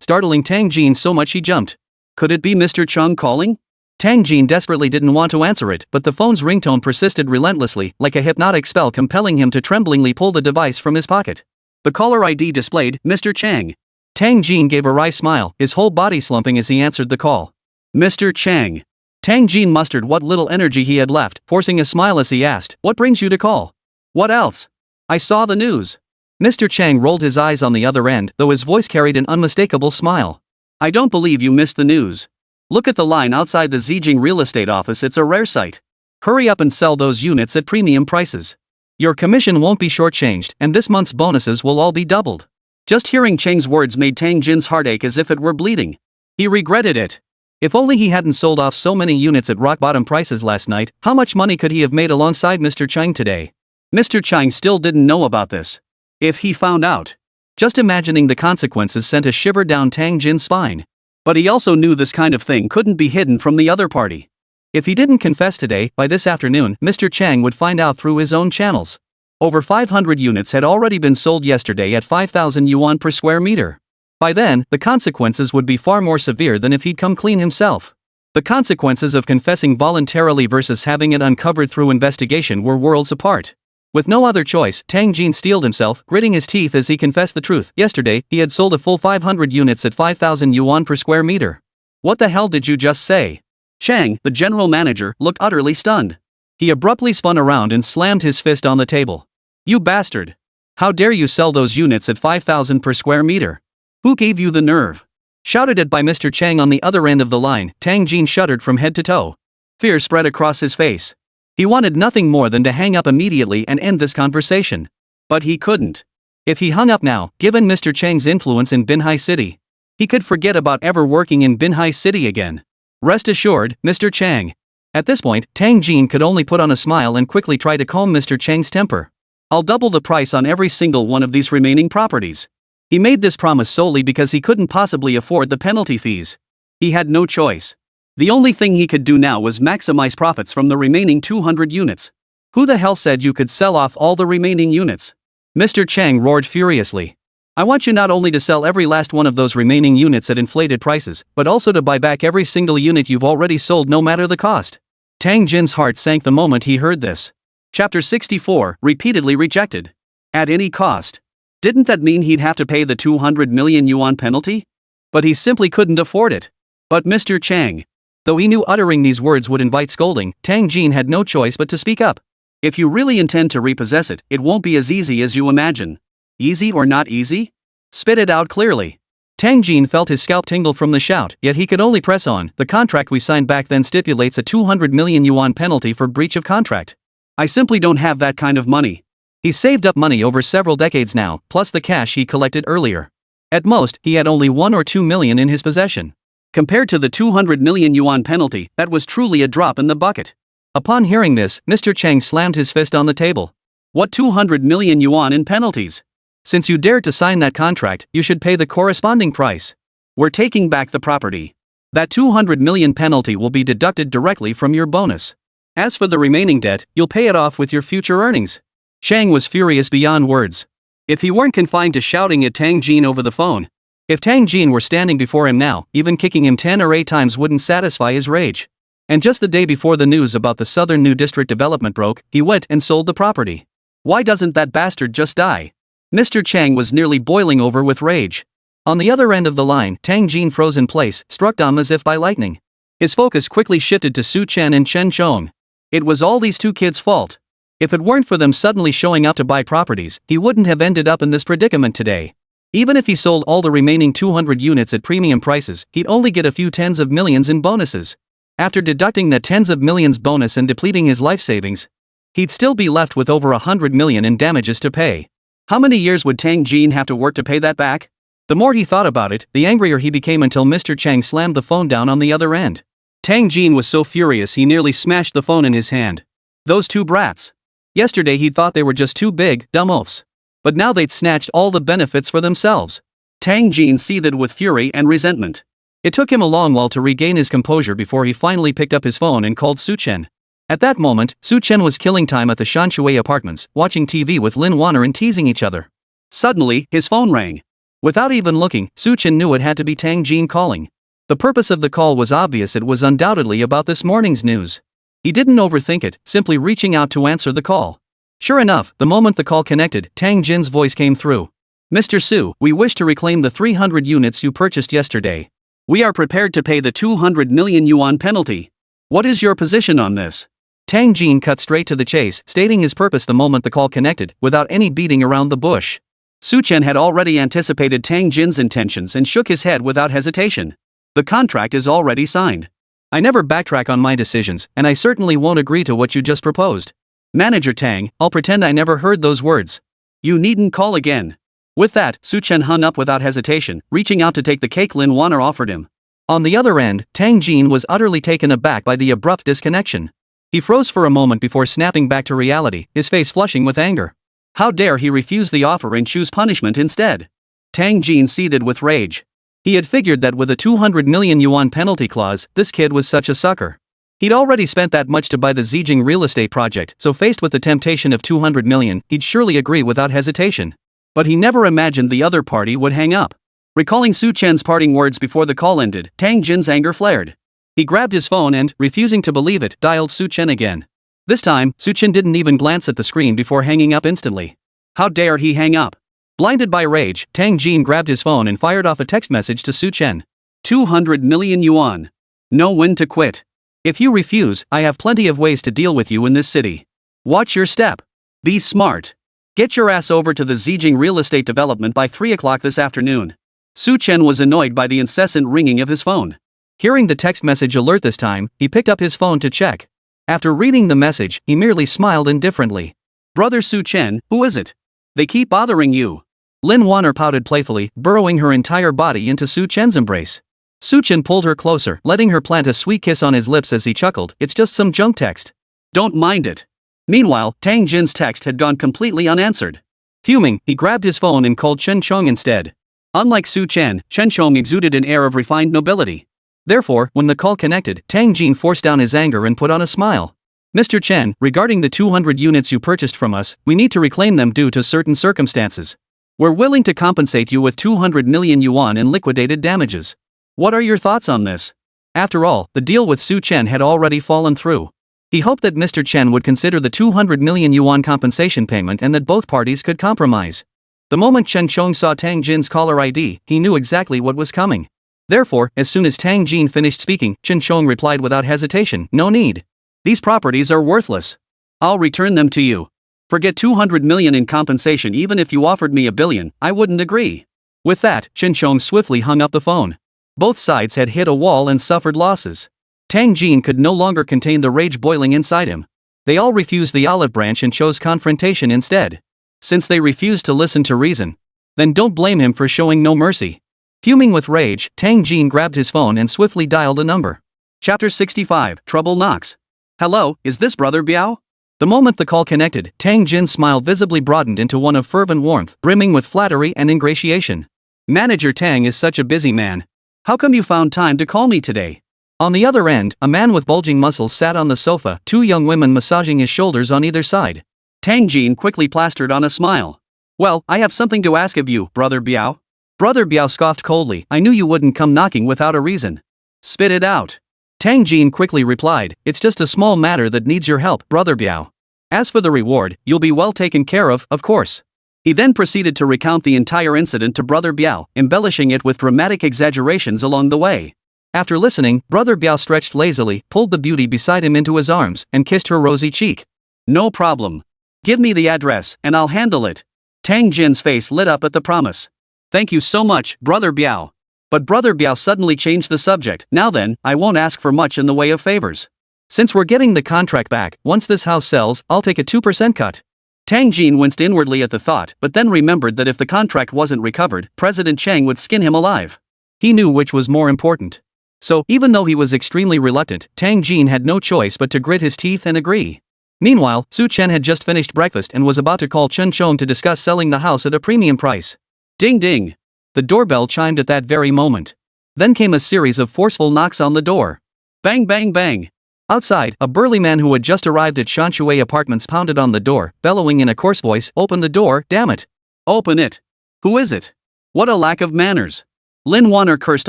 startling Tang Jin so much he jumped. Could it be Mr. Chang calling? Tang Jin desperately didn't want to answer it, but the phone's ringtone persisted relentlessly, like a hypnotic spell compelling him to tremblingly pull the device from his pocket. The caller ID displayed, Mr. Chang. Tang Jin gave a wry smile, his whole body slumping as he answered the call. Mr. Chang. Tang Jin mustered what little energy he had left, forcing a smile as he asked, "What brings you to call?" "What else?" "I saw the news." Mr. Chang rolled his eyes on the other end, though his voice carried an unmistakable smile. "I don't believe you missed the news. Look at the line outside the Zijing Real Estate office, it's a rare sight. Hurry up and sell those units at premium prices. Your commission won't be shortchanged, and this month's bonuses will all be doubled." Just hearing Chang's words made Tang Jin's heart ache as if it were bleeding. He regretted it. If only he hadn't sold off so many units at rock-bottom prices last night, how much money could he have made alongside Mr. Chang today? Mr. Chang still didn't know about this. If he found out, just imagining the consequences sent a shiver down Tang Jin's spine. But he also knew this kind of thing couldn't be hidden from the other party. If he didn't confess today, by this afternoon, Mr. Chang would find out through his own channels. Over 500 units had already been sold yesterday at 5,000 yuan per square meter. By then, the consequences would be far more severe than if he'd come clean himself. The consequences of confessing voluntarily versus having it uncovered through investigation were worlds apart. With no other choice, Tang Jin steeled himself, gritting his teeth as he confessed the truth. Yesterday, he had sold a full 500 units at 5,000 yuan per square meter. "What the hell did you just say?" Chang, the general manager, looked utterly stunned. He abruptly spun around and slammed his fist on the table. "You bastard! How dare you sell those units at 5,000 per square meter? Who gave you the nerve?" Shouted at by Mr. Chang on the other end of the line, Tang Jin shuddered from head to toe. Fear spread across his face. He wanted nothing more than to hang up immediately and end this conversation. But he couldn't. If he hung up now, given Mr. Chang's influence in Binhai City, he could forget about ever working in Binhai City again. Rest assured, Mr. Chang. At this point, Tang Jin could only put on a smile and quickly try to calm Mr. Chang's temper. "I'll double the price on every single one of these remaining properties." He made this promise solely because he couldn't possibly afford the penalty fees. He had no choice. The only thing he could do now was maximize profits from the remaining 200 units. "Who the hell said you could sell off all the remaining units?" Mr. Chang roared furiously. "I want you not only to sell every last one of those remaining units at inflated prices, but also to buy back every single unit you've already sold no matter the cost." Tang Jin's heart sank the moment he heard this. Chapter 64, repeatedly rejected. At any cost. Didn't that mean he'd have to pay the 200 million yuan penalty? But he simply couldn't afford it. But Mr. Chang. Though he knew uttering these words would invite scolding, Tang Jin had no choice but to speak up. "If you really intend to repossess it, it won't be as easy as you imagine." "Easy or not easy? Spit it out clearly." Tang Jin felt his scalp tingle from the shout, yet he could only press on. "The contract we signed back then stipulates a 200 million yuan penalty for breach of contract. I simply don't have that kind of money." He's saved up money over several decades now, plus the cash he collected earlier. At most, he had only 1 or 2 million in his possession. Compared to the 200 million yuan penalty, that was truly a drop in the bucket. Upon hearing this, Mr. Chang slammed his fist on the table. "What 200 million yuan in penalties? Since you dared to sign that contract, you should pay the corresponding price. We're taking back the property. That 200 million penalty will be deducted directly from your bonus. As for the remaining debt, you'll pay it off with your future earnings." Chang was furious beyond words. If he weren't confined to shouting at Tang Jin over the phone, if Tang Jin were standing before him now, even kicking him 10 or 8 times wouldn't satisfy his rage. And just the day before the news about the Southern New District development broke, he went and sold the property. Why doesn't that bastard just die? Mr. Chang was nearly boiling over with rage. On the other end of the line, Tang Jin froze in place, struck dumb as if by lightning. His focus quickly shifted to Su Chen and Chen Chong. It was all these two kids' fault. If it weren't for them suddenly showing up to buy properties, he wouldn't have ended up in this predicament today. Even if he sold all the remaining 200 units at premium prices, he'd only get a few tens of millions in bonuses. After deducting that tens of millions bonus and depleting his life savings, he'd still be left with over 100 million in damages to pay. How many years would Tang Jin have to work to pay that back? The more he thought about it, the angrier he became until Mr. Chang slammed the phone down on the other end. Tang Jin was so furious he nearly smashed the phone in his hand. Those two brats. Yesterday he'd thought they were just two big, dumb oafs. But now they'd snatched all the benefits for themselves. Tang Jin seethed with fury and resentment. It took him a long while to regain his composure before he finally picked up his phone and called Su Chen. At that moment, Su Chen was killing time at the Shanshui apartments, watching TV with Lin Wanner and teasing each other. Suddenly, his phone rang. Without even looking, Su Chen knew it had to be Tang Jin calling. The purpose of the call was obvious. It was undoubtedly about this morning's news. He didn't overthink it, simply reaching out to answer the call. Sure enough, the moment the call connected, Tang Jin's voice came through. Mr. Su, we wish to reclaim the 300 units you purchased yesterday. We are prepared to pay the 200 million yuan penalty. What is your position on this? Tang Jin cut straight to the chase, stating his purpose the moment the call connected, without any beating around the bush. Su Chen had already anticipated Tang Jin's intentions and shook his head without hesitation. The contract is already signed. I never backtrack on my decisions, and I certainly won't agree to what you just proposed. Manager Tang, I'll pretend I never heard those words. You needn't call again. With that, Su Chen hung up without hesitation, reaching out to take the cake Lin Wanner offered him. On the other end, Tang Jin was utterly taken aback by the abrupt disconnection. He froze for a moment before snapping back to reality, his face flushing with anger. How dare he refuse the offer and choose punishment instead? Tang Jin seethed with rage. He had figured that with a 200 million yuan penalty clause, this kid was such a sucker. He'd already spent that much to buy the Zijing real estate project, so faced with the temptation of 200 million, he'd surely agree without hesitation. But he never imagined the other party would hang up. Recalling Su Chen's parting words before the call ended, Tang Jin's anger flared. He grabbed his phone and, refusing to believe it, dialed Su Chen again. This time, Su Chen didn't even glance at the screen before hanging up instantly. How dare he hang up? Blinded by rage, Tang Jin grabbed his phone and fired off a text message to Su Chen. 200 million yuan. Know when to quit. If you refuse, I have plenty of ways to deal with you in this city. Watch your step. Be smart. Get your ass over to the Zijing real estate development by 3 o'clock this afternoon. Su Chen was annoyed by the incessant ringing of his phone. Hearing the text message alert this time, he picked up his phone to check. After reading the message, he merely smiled indifferently. Brother Su Chen, who is it? They keep bothering you. Lin Wanner pouted playfully, burrowing her entire body into Su Chen's embrace. Su Chen pulled her closer, letting her plant a sweet kiss on his lips as he chuckled. It's just some junk text. Don't mind it. Meanwhile, Tang Jin's text had gone completely unanswered. Fuming, he grabbed his phone and called Chen Chong instead. Unlike Su Chen, Chen Chong exuded an air of refined nobility. Therefore, when the call connected, Tang Jin forced down his anger and put on a smile. Mr. Chen, regarding the 200 units you purchased from us, we need to reclaim them due to certain circumstances. We're willing to compensate you with 200 million yuan in liquidated damages. What are your thoughts on this? After all, the deal with Su Chen had already fallen through. He hoped that Mr. Chen would consider the 200 million yuan compensation payment and that both parties could compromise. The moment Chen Chong saw Tang Jin's caller ID, he knew exactly what was coming. Therefore, as soon as Tang Jin finished speaking, Chen Chong replied without hesitation, no need. These properties are worthless. I'll return them to you. Forget 200 million in compensation. Even if you offered me $1 billion, I wouldn't agree. With that, Chen Chong swiftly hung up the phone. Both sides had hit a wall and suffered losses. Tang Jin could no longer contain the rage boiling inside him. They all refused the olive branch and chose confrontation instead. Since they refused to listen to reason, then don't blame him for showing no mercy. Fuming with rage, Tang Jin grabbed his phone and swiftly dialed a number. Chapter 65, Trouble Knocks. Hello, is this Brother Biao? The moment the call connected, Tang Jin's smile visibly broadened into one of fervent warmth, brimming with flattery and ingratiation. Manager Tang is such a busy man. How come you found time to call me today? On the other end, a man with bulging muscles sat on the sofa, two young women massaging his shoulders on either side. Tang Jin quickly plastered on a smile. Well, I have something to ask of you, Brother Biao. Brother Biao scoffed coldly. I knew you wouldn't come knocking without a reason. Spit it out. Tang Jin quickly replied, it's just a small matter that needs your help, Brother Biao. As for the reward, you'll be well taken care of course. He then proceeded to recount the entire incident to Brother Biao, embellishing it with dramatic exaggerations along the way. After listening, Brother Biao stretched lazily, pulled the beauty beside him into his arms, and kissed her rosy cheek. No problem. Give me the address, and I'll handle it. Tang Jin's face lit up at the promise. Thank you so much, Brother Biao. But Brother Biao suddenly changed the subject. Now then, I won't ask for much in the way of favors. Since we're getting the contract back, once this house sells, I'll take a 2% cut. Tang Jin winced inwardly at the thought, but then remembered that if the contract wasn't recovered, President Chang would skin him alive. He knew which was more important. So, even though he was extremely reluctant, Tang Jin had no choice but to grit his teeth and agree. Meanwhile, Su Chen had just finished breakfast and was about to call Chen Chong to discuss selling the house at a premium price. Ding ding! The doorbell chimed at that very moment. Then came a series of forceful knocks on the door. Bang bang bang! Outside, a burly man who had just arrived at Shanshui Apartments pounded on the door, bellowing in a coarse voice, "Open the door, damn it! Open it! Who is it? What a lack of manners!" Lin Wanner cursed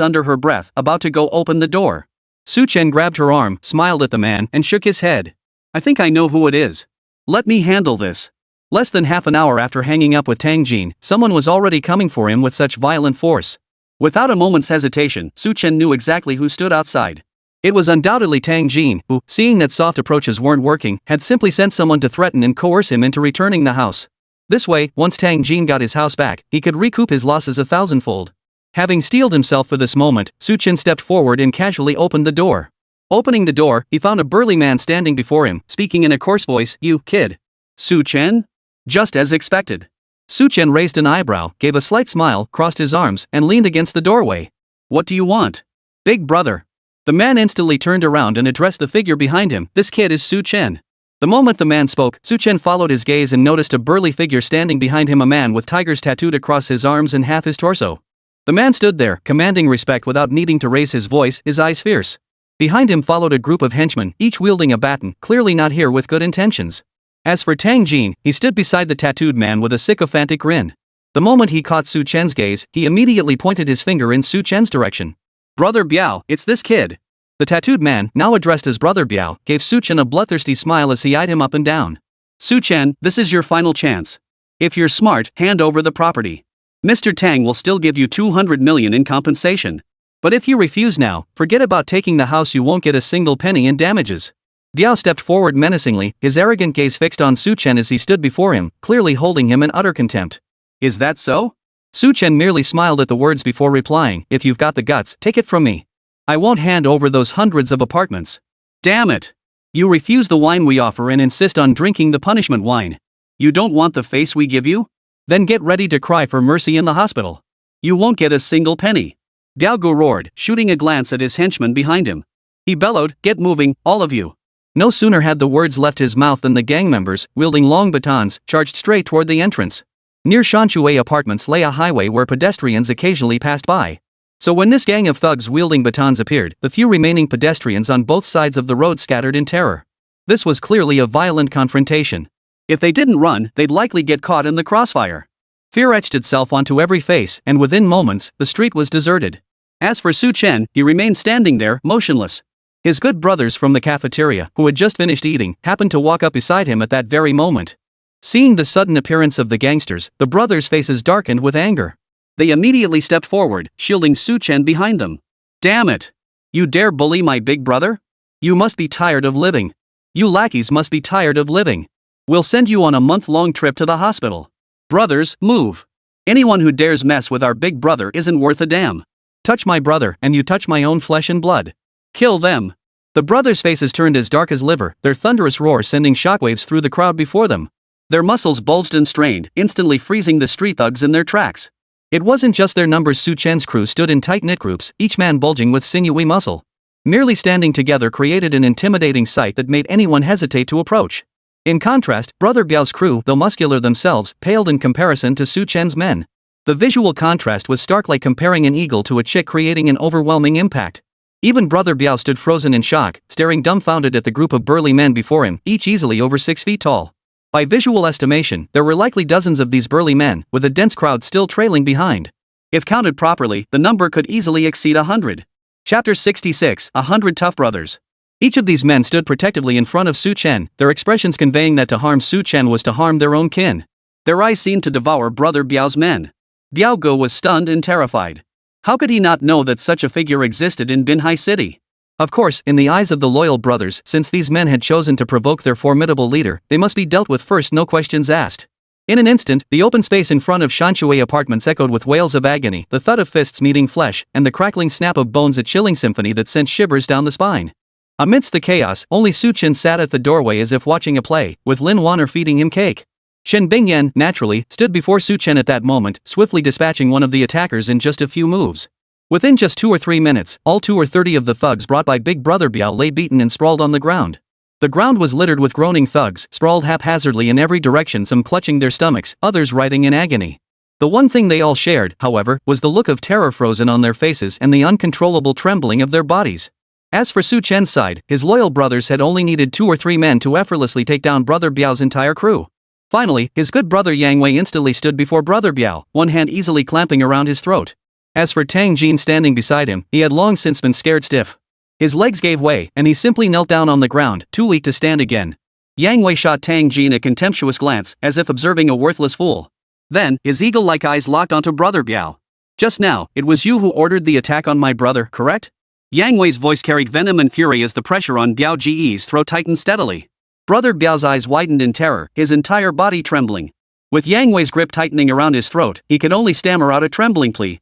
under her breath, about to go open the door. Su Chen grabbed her arm, smiled at the man, and shook his head. I think I know who it is. Let me handle this. Less than half an hour after hanging up with Tang Jin, someone was already coming for him with such violent force. Without a moment's hesitation, Su Chen knew exactly who stood outside. It was undoubtedly Tang Jin, who, seeing that soft approaches weren't working, had simply sent someone to threaten and coerce him into returning the house. This way, once Tang Jin got his house back, he could recoup his losses 1,000-fold. Having steeled himself for this moment, Su Chen stepped forward and casually opened the door. Opening the door, he found a burly man standing before him, speaking in a coarse voice, "You, kid." Su Chen? Just as expected. Su Chen raised an eyebrow, gave a slight smile, crossed his arms, and leaned against the doorway. What do you want? Big brother. The man instantly turned around and addressed the figure behind him. This kid is Su Chen. The moment the man spoke, Su Chen followed his gaze and noticed a burly figure standing behind him, a man with tigers tattooed across his arms and half his torso. The man stood there, commanding respect without needing to raise his voice, his eyes fierce. Behind him followed a group of henchmen, each wielding a baton, clearly not here with good intentions. As for Tang Jin, he stood beside the tattooed man with a sycophantic grin. The moment he caught Su Chen's gaze, he immediately pointed his finger in Su Chen's direction. Brother Biao, it's this kid. The tattooed man, now addressed as Brother Biao, gave Su Chen a bloodthirsty smile as he eyed him up and down. Su Chen, this is your final chance. If you're smart, hand over the property. Mr. Tang will still give you 200 million in compensation. But if you refuse now, forget about taking the house, you won't get a single penny in damages. Biao stepped forward menacingly, his arrogant gaze fixed on Su Chen as he stood before him, clearly holding him in utter contempt. Is that so? Su Chen merely smiled at the words before replying, if you've got the guts, take it from me. I won't hand over those hundreds of apartments. Damn it! You refuse the wine we offer and insist on drinking the punishment wine. You don't want the face we give you? Then get ready to cry for mercy in the hospital. You won't get a single penny. Biao Gu roared, shooting a glance at his henchmen behind him. He bellowed, get moving, all of you. No sooner had the words left his mouth than the gang members, wielding long batons, charged straight toward the entrance. Near Shanshui Apartments lay a highway where pedestrians occasionally passed by. So when this gang of thugs wielding batons appeared, the few remaining pedestrians on both sides of the road scattered in terror. This was clearly a violent confrontation. If they didn't run, they'd likely get caught in the crossfire. Fear etched itself onto every face, and within moments, the street was deserted. As for Su Chen, he remained standing there, motionless. His good brothers from the cafeteria, who had just finished eating, happened to walk up beside him at that very moment. Seeing the sudden appearance of the gangsters, the brothers' faces darkened with anger. They immediately stepped forward, shielding Su Chen behind them. Damn it! You dare bully my big brother? You must be tired of living. You lackeys must be tired of living. We'll send you on a month-long trip to the hospital. Brothers, move. Anyone who dares mess with our big brother isn't worth a damn. Touch my brother, and you touch my own flesh and blood. Kill them. The brothers' faces turned as dark as liver, their thunderous roar sending shockwaves through the crowd before them. Their muscles bulged and strained, instantly freezing the street thugs in their tracks. It wasn't just their numbers. Su Chen's crew stood in tight-knit groups, each man bulging with sinewy muscle. Merely standing together created an intimidating sight that made anyone hesitate to approach. In contrast, Brother Biao's crew, though muscular themselves, paled in comparison to Su Chen's men. The visual contrast was stark, like comparing an eagle to a chick, creating an overwhelming impact. Even Brother Biao stood frozen in shock, staring dumbfounded at the group of burly men before him, each easily over 6 feet tall. By visual estimation, there were likely dozens of these burly men, with a dense crowd still trailing behind. If counted properly, the number could easily exceed 100. Chapter 66, 100 Tough Brothers. Each of these men stood protectively in front of Su Chen, their expressions conveying that to harm Su Chen was to harm their own kin. Their eyes seemed to devour Brother Biao's men. Biao Gu was stunned and terrified. How could he not know that such a figure existed in Binhai City? Of course, in the eyes of the loyal brothers, since these men had chosen to provoke their formidable leader, they must be dealt with first, no questions asked. In an instant, the open space in front of Shanshui apartments echoed with wails of agony, the thud of fists meeting flesh, and the crackling snap of bones, a chilling symphony that sent shivers down the spine. Amidst the chaos, only Su Chen sat at the doorway as if watching a play, with Lin Wan'er feeding him cake. Shen Bingyan, naturally, stood before Su Chen at that moment, swiftly dispatching one of the attackers in just a few moves. Within just 2 or 3 minutes, all 20 or 30 of the thugs brought by Big Brother Biao lay beaten and sprawled on the ground. The ground was littered with groaning thugs, sprawled haphazardly in every direction, some clutching their stomachs, others writhing in agony. The one thing they all shared, however, was the look of terror frozen on their faces and the uncontrollable trembling of their bodies. As for Su Chen's side, his loyal brothers had only needed 2 or 3 men to effortlessly take down Brother Biao's entire crew. Finally, his good brother Yang Wei instantly stood before Brother Biao, one hand easily clamping around his throat. As for Tang Jin standing beside him, he had long since been scared stiff. His legs gave way, and he simply knelt down on the ground, too weak to stand again. Yang Wei shot Tang Jin a contemptuous glance, as if observing a worthless fool. Then, his eagle-like eyes locked onto Brother Biao. "Just now, it was you who ordered the attack on my brother, correct?" Yang Wei's voice carried venom and fury as the pressure on Biao Ji's throat tightened steadily. Brother Biao's eyes widened in terror, his entire body trembling. With Yang Wei's grip tightening around his throat, he could only stammer out a trembling plea,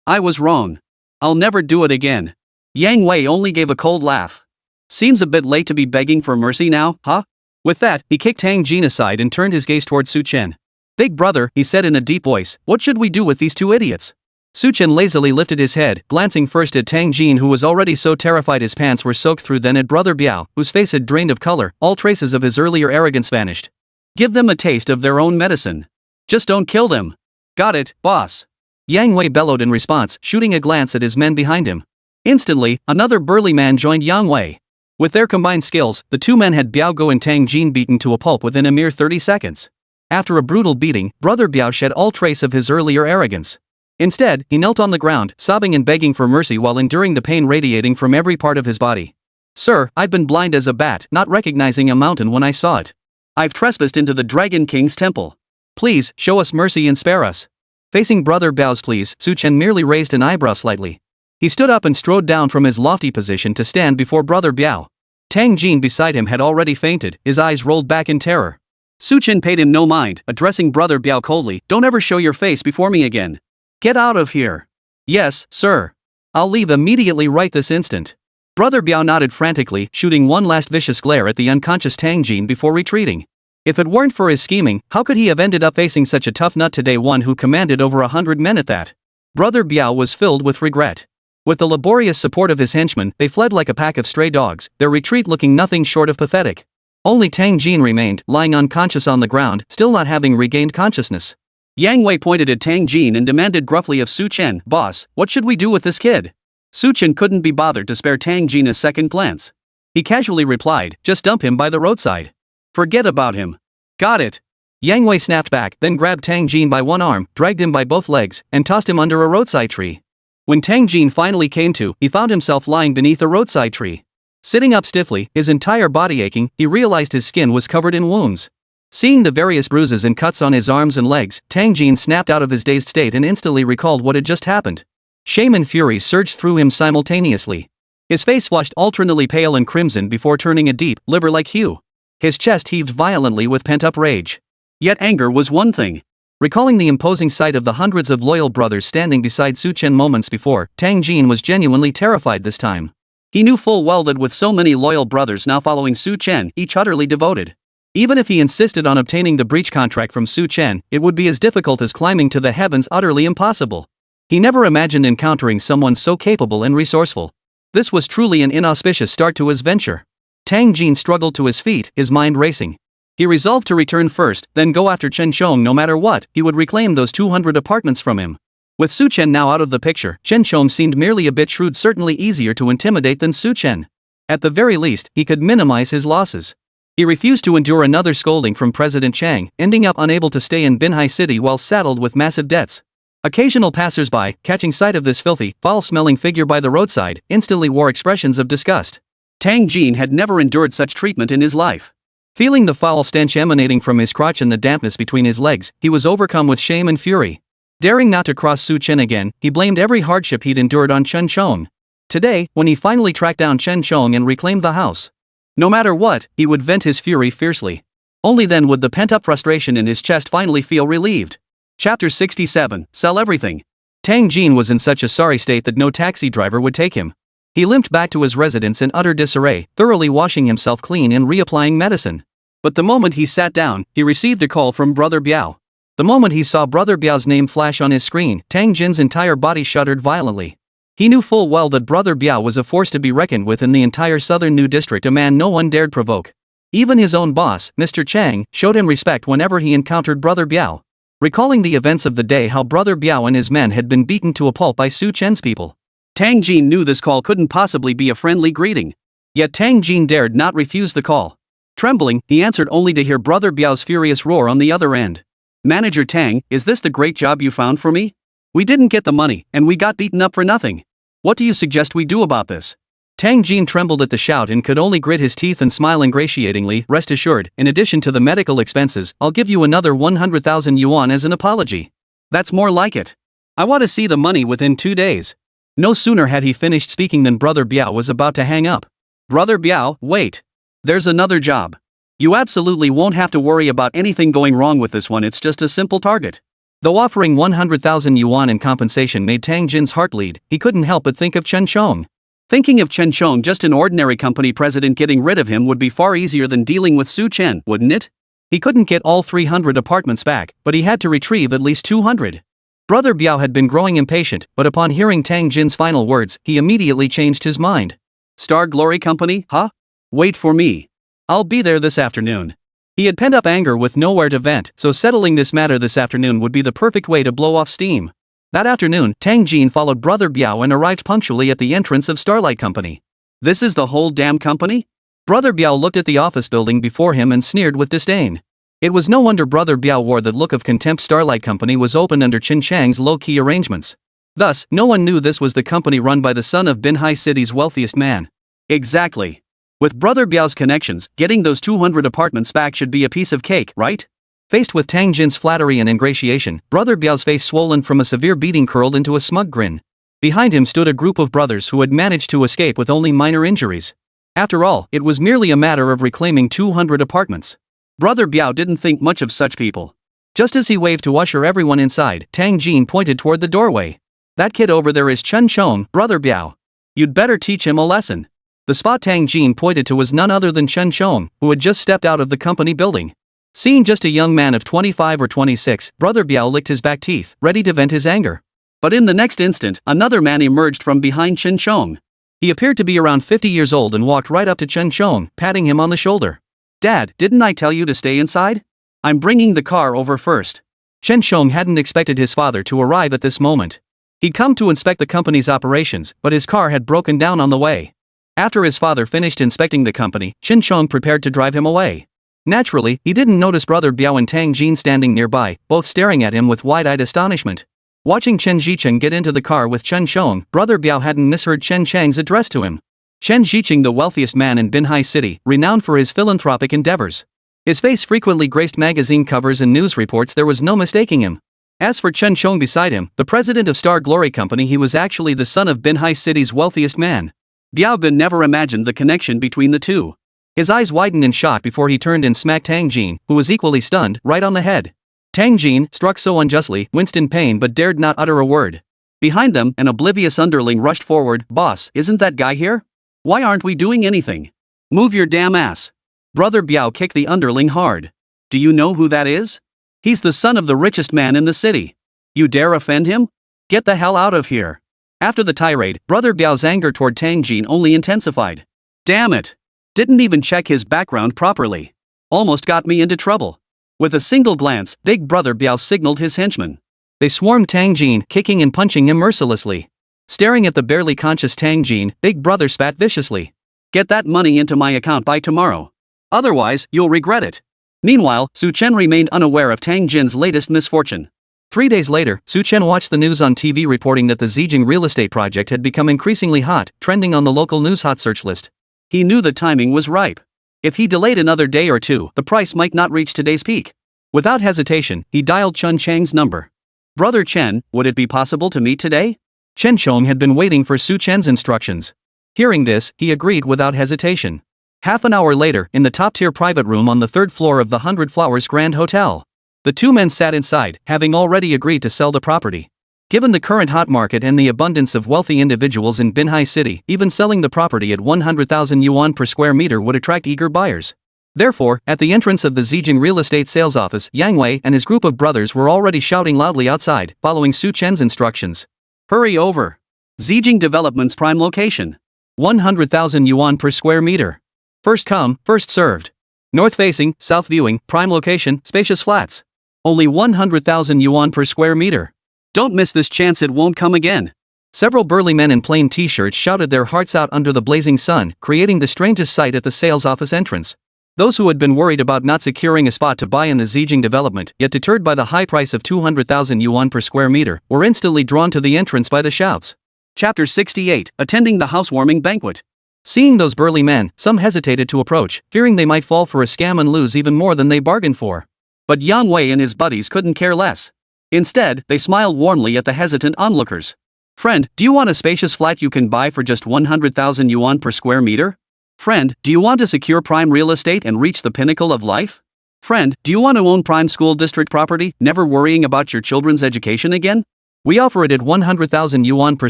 I was wrong. I'll never do it again." Yang Wei only gave a cold laugh. "Seems a bit late to be begging for mercy now, huh?" With that, he kicked Tang Jin aside and turned his gaze toward Su Chen. "Big brother," he said in a deep voice, "what should we do with these 2 idiots?" Su Chen lazily lifted his head, glancing first at Tang Jin, who was already so terrified his pants were soaked through, then at Brother Biao, whose face had drained of color, all traces of his earlier arrogance vanished. "Give them a taste of their own medicine. Just don't kill them." "Got it, boss." Yang Wei bellowed in response, shooting a glance at his men behind him. Instantly, another burly man joined Yang Wei. With their combined skills, the 2 men had Biao Go and Tang Jin beaten to a pulp within a mere 30 seconds. After a brutal beating, Brother Biao shed all trace of his earlier arrogance. Instead, he knelt on the ground, sobbing and begging for mercy while enduring the pain radiating from every part of his body. "Sir, I've been blind as a bat, not recognizing a mountain when I saw it. I've trespassed into the Dragon King's temple. Please, show us mercy and spare us." Facing Brother Biao's pleas, Su Chen merely raised an eyebrow slightly. He stood up and strode down from his lofty position to stand before Brother Biao. Tang Jin beside him had already fainted, his eyes rolled back in terror. Su Chen paid him no mind, addressing Brother Biao coldly, "Don't ever show your face before me again. Get out of here." "Yes, sir. I'll leave immediately, right this instant." Brother Biao nodded frantically, shooting one last vicious glare at the unconscious Tang Jin before retreating. If it weren't for his scheming, how could he have ended up facing such a tough nut today, one who commanded over 100 men at that? Brother Biao was filled with regret. With the laborious support of his henchmen, they fled like a pack of stray dogs, their retreat looking nothing short of pathetic. Only Tang Jin remained, lying unconscious on the ground, still not having regained consciousness. Yang Wei pointed at Tang Jin and demanded gruffly of Su Chen, "Boss, what should we do with this kid?" Su Chen couldn't be bothered to spare Tang Jin a second glance. He casually replied, "Just dump him by the roadside. Forget about him." "Got it." Yang Wei snapped back, then grabbed Tang Jin by one arm, dragged him by both legs, and tossed him under a roadside tree. When Tang Jin finally came to, he found himself lying beneath a roadside tree. Sitting up stiffly, his entire body aching, he realized his skin was covered in wounds. Seeing the various bruises and cuts on his arms and legs, Tang Jin snapped out of his dazed state and instantly recalled what had just happened. Shame and fury surged through him simultaneously. His face flushed alternately pale and crimson before turning a deep, liver-like hue. His chest heaved violently with pent-up rage. Yet anger was one thing. Recalling the imposing sight of the hundreds of loyal brothers standing beside Su Chen moments before, Tang Jin was genuinely terrified this time. He knew full well that with so many loyal brothers now following Su Chen, each utterly devoted, even if he insisted on obtaining the breach contract from Su Chen, it would be as difficult as climbing to the heavens, utterly impossible. He never imagined encountering someone so capable and resourceful. This was truly an inauspicious start to his venture. Tang Jin struggled to his feet, his mind racing. He resolved to return first, then go after Chen Chong no matter what, he would reclaim those 200 apartments from him. With Su Chen now out of the picture, Chen Chong seemed merely a bit shrewd, certainly easier to intimidate than Su Chen. At the very least, he could minimize his losses. He refused to endure another scolding from President Chang, ending up unable to stay in Binhai City while saddled with massive debts. Occasional passers-by, catching sight of this filthy, foul-smelling figure by the roadside, instantly wore expressions of disgust. Tang Jin had never endured such treatment in his life. Feeling the foul stench emanating from his crotch and the dampness between his legs, he was overcome with shame and fury. Daring not to cross Su Chen again, he blamed every hardship he'd endured on Chen Chong. Today, when he finally tracked down Chen Chong and reclaimed the house, no matter what, he would vent his fury fiercely. Only then would the pent-up frustration in his chest finally feel relieved. Chapter 67, Sell Everything. Tang Jin was in such a sorry state that no taxi driver would take him. He limped back to his residence in utter disarray, thoroughly washing himself clean and reapplying medicine. But the moment he sat down, he received a call from Brother Biao. The moment he saw Brother Biao's name flash on his screen, Tang Jin's entire body shuddered violently. He knew full well that Brother Biao was a force to be reckoned with in the entire southern New District, a man no one dared provoke. Even his own boss, Mr. Chang, showed him respect whenever he encountered Brother Biao. Recalling the events of the day, how Brother Biao and his men had been beaten to a pulp by Su Chen's people, Tang Jin knew this call couldn't possibly be a friendly greeting. Yet Tang Jin dared not refuse the call. Trembling, he answered only to hear Brother Biao's furious roar on the other end. "Manager Tang, is this the great job you found for me? We didn't get the money, and we got beaten up for nothing. What do you suggest we do about this?" Tang Jin trembled at the shout and could only grit his teeth and smile ingratiatingly. "Rest assured, in addition to the medical expenses, I'll give you another 100,000 yuan as an apology." "That's more like it. I want to see the money within 2 days." No sooner had he finished speaking than Brother Biao was about to hang up. "Brother Biao, wait. There's another job. You absolutely won't have to worry about anything going wrong with this one, it's just a simple target." Though offering 100,000 yuan in compensation made Tang Jin's heart bleed, he couldn't help but think of Chen Chong. Thinking of Chen Chong, just an ordinary company president, getting rid of him would be far easier than dealing with Su Chen, wouldn't it? He couldn't get all 300 apartments back, but he had to retrieve at least 200. Brother Biao had been growing impatient, but upon hearing Tang Jin's final words, he immediately changed his mind. "Star Glory Company, huh? Wait for me. I'll be there this afternoon." He had pent up anger with nowhere to vent, so settling this matter this afternoon would be the perfect way to blow off steam. That afternoon, Tang Jin followed Brother Biao and arrived punctually at the entrance of Starlight Company. "This is the whole damn company?" Brother Biao looked at the office building before him and sneered with disdain. It was no wonder Brother Biao wore the look of contempt. Starlight Company was opened under Qin Chang's low-key arrangements. Thus, no one knew this was the company run by the son of Binhai City's wealthiest man. Exactly. With Brother Biao's connections, getting those 200 apartments back should be a piece of cake, right? Faced with Tang Jin's flattery and ingratiation, Brother Biao's face, swollen from a severe beating, curled into a smug grin. Behind him stood a group of brothers who had managed to escape with only minor injuries. After all, it was merely a matter of reclaiming 200 apartments. Brother Biao didn't think much of such people. Just as he waved to usher everyone inside, Tang Jin pointed toward the doorway. "That kid over there is Chen Chong, Brother Biao. You'd better teach him a lesson." The spot Tang Jin pointed to was none other than Chen Chong, who had just stepped out of the company building. Seeing just a young man of 25 or 26, Brother Biao licked his back teeth, ready to vent his anger. But in the next instant, another man emerged from behind Chen Chong. He appeared to be around 50 years old and walked right up to Chen Chong, patting him on the shoulder. "Dad, didn't I tell you to stay inside? I'm bringing the car over first." Chen Chong hadn't expected his father to arrive at this moment. He'd come to inspect the company's operations, but his car had broken down on the way. After his father finished inspecting the company, Chen Chong prepared to drive him away. Naturally, he didn't notice Brother Biao and Tang Jin standing nearby, both staring at him with wide-eyed astonishment. Watching Chen Zicheng get into the car with Chen Chong, Brother Biao hadn't misheard Chen Chang's address to him. Chen Zicheng, the wealthiest man in Binhai City, renowned for his philanthropic endeavors. His face frequently graced magazine covers and news reports, there was no mistaking him. As for Chen Chong beside him, the president of Star Glory Company, he was actually the son of Binhai City's wealthiest man. Biao Bin never imagined the connection between the two. His eyes widened in shock before he turned and smacked Tang Jin, who was equally stunned, right on the head. Tang Jin, struck so unjustly, winced in pain but dared not utter a word. Behind them, an oblivious underling rushed forward. "Boss, isn't that guy here? Why aren't we doing anything? Move your damn ass." Brother Biao kicked the underling hard. "Do you know who that is? He's the son of the richest man in the city. You dare offend him? Get the hell out of here." After the tirade, Brother Biao's anger toward Tang Jin only intensified. "Damn it. Didn't even check his background properly. Almost got me into trouble." With a single glance, Big Brother Biao signaled his henchmen. They swarmed Tang Jin, kicking and punching him mercilessly. Staring at the barely conscious Tang Jin, Big Brother spat viciously. "Get that money into my account by tomorrow. Otherwise, you'll regret it." Meanwhile, Su Chen remained unaware of Tang Jin's latest misfortune. 3 days later, Su Chen watched the news on TV reporting that the Zijing real estate project had become increasingly hot, trending on the local news hot search list. He knew the timing was ripe. If he delayed another day or two, the price might not reach today's peak. Without hesitation, he dialed Chen Chang's number. Brother Chen, would it be possible to meet today? Chen Chong had been waiting for Su Chen's instructions. Hearing this, he agreed without hesitation. Half an hour later, in the top-tier private room on the third floor of the 100 Flowers Grand Hotel, the two men sat inside, having already agreed to sell the property. Given the current hot market and the abundance of wealthy individuals in Binhai City, even selling the property at 100,000 yuan per square meter would attract eager buyers. Therefore, at the entrance of the Zijing real estate sales office, Yang Wei and his group of brothers were already shouting loudly outside, following Su Chen's instructions. Hurry over! Zijing Development's prime location. 100,000 yuan per square meter. First come, first served. North facing, south viewing, prime location, spacious flats. Only 100,000 yuan per square meter. Don't miss this chance, it won't come again. Several burly men in plain t-shirts shouted their hearts out under the blazing sun, creating the strangest sight at the sales office entrance. Those who had been worried about not securing a spot to buy in the Zijing development, yet deterred by the high price of 200,000 yuan per square meter, were instantly drawn to the entrance by the shouts. Chapter 68, Attending the Housewarming Banquet. Seeing those burly men, some hesitated to approach, fearing they might fall for a scam and lose even more than they bargained for. But Yang Wei and his buddies couldn't care less. Instead, they smiled warmly at the hesitant onlookers. Friend, do you want a spacious flat you can buy for just 100,000 yuan per square meter? Friend, do you want to secure prime real estate and reach the pinnacle of life? Friend, do you want to own prime school district property, never worrying about your children's education again? We offer it at 100,000 yuan per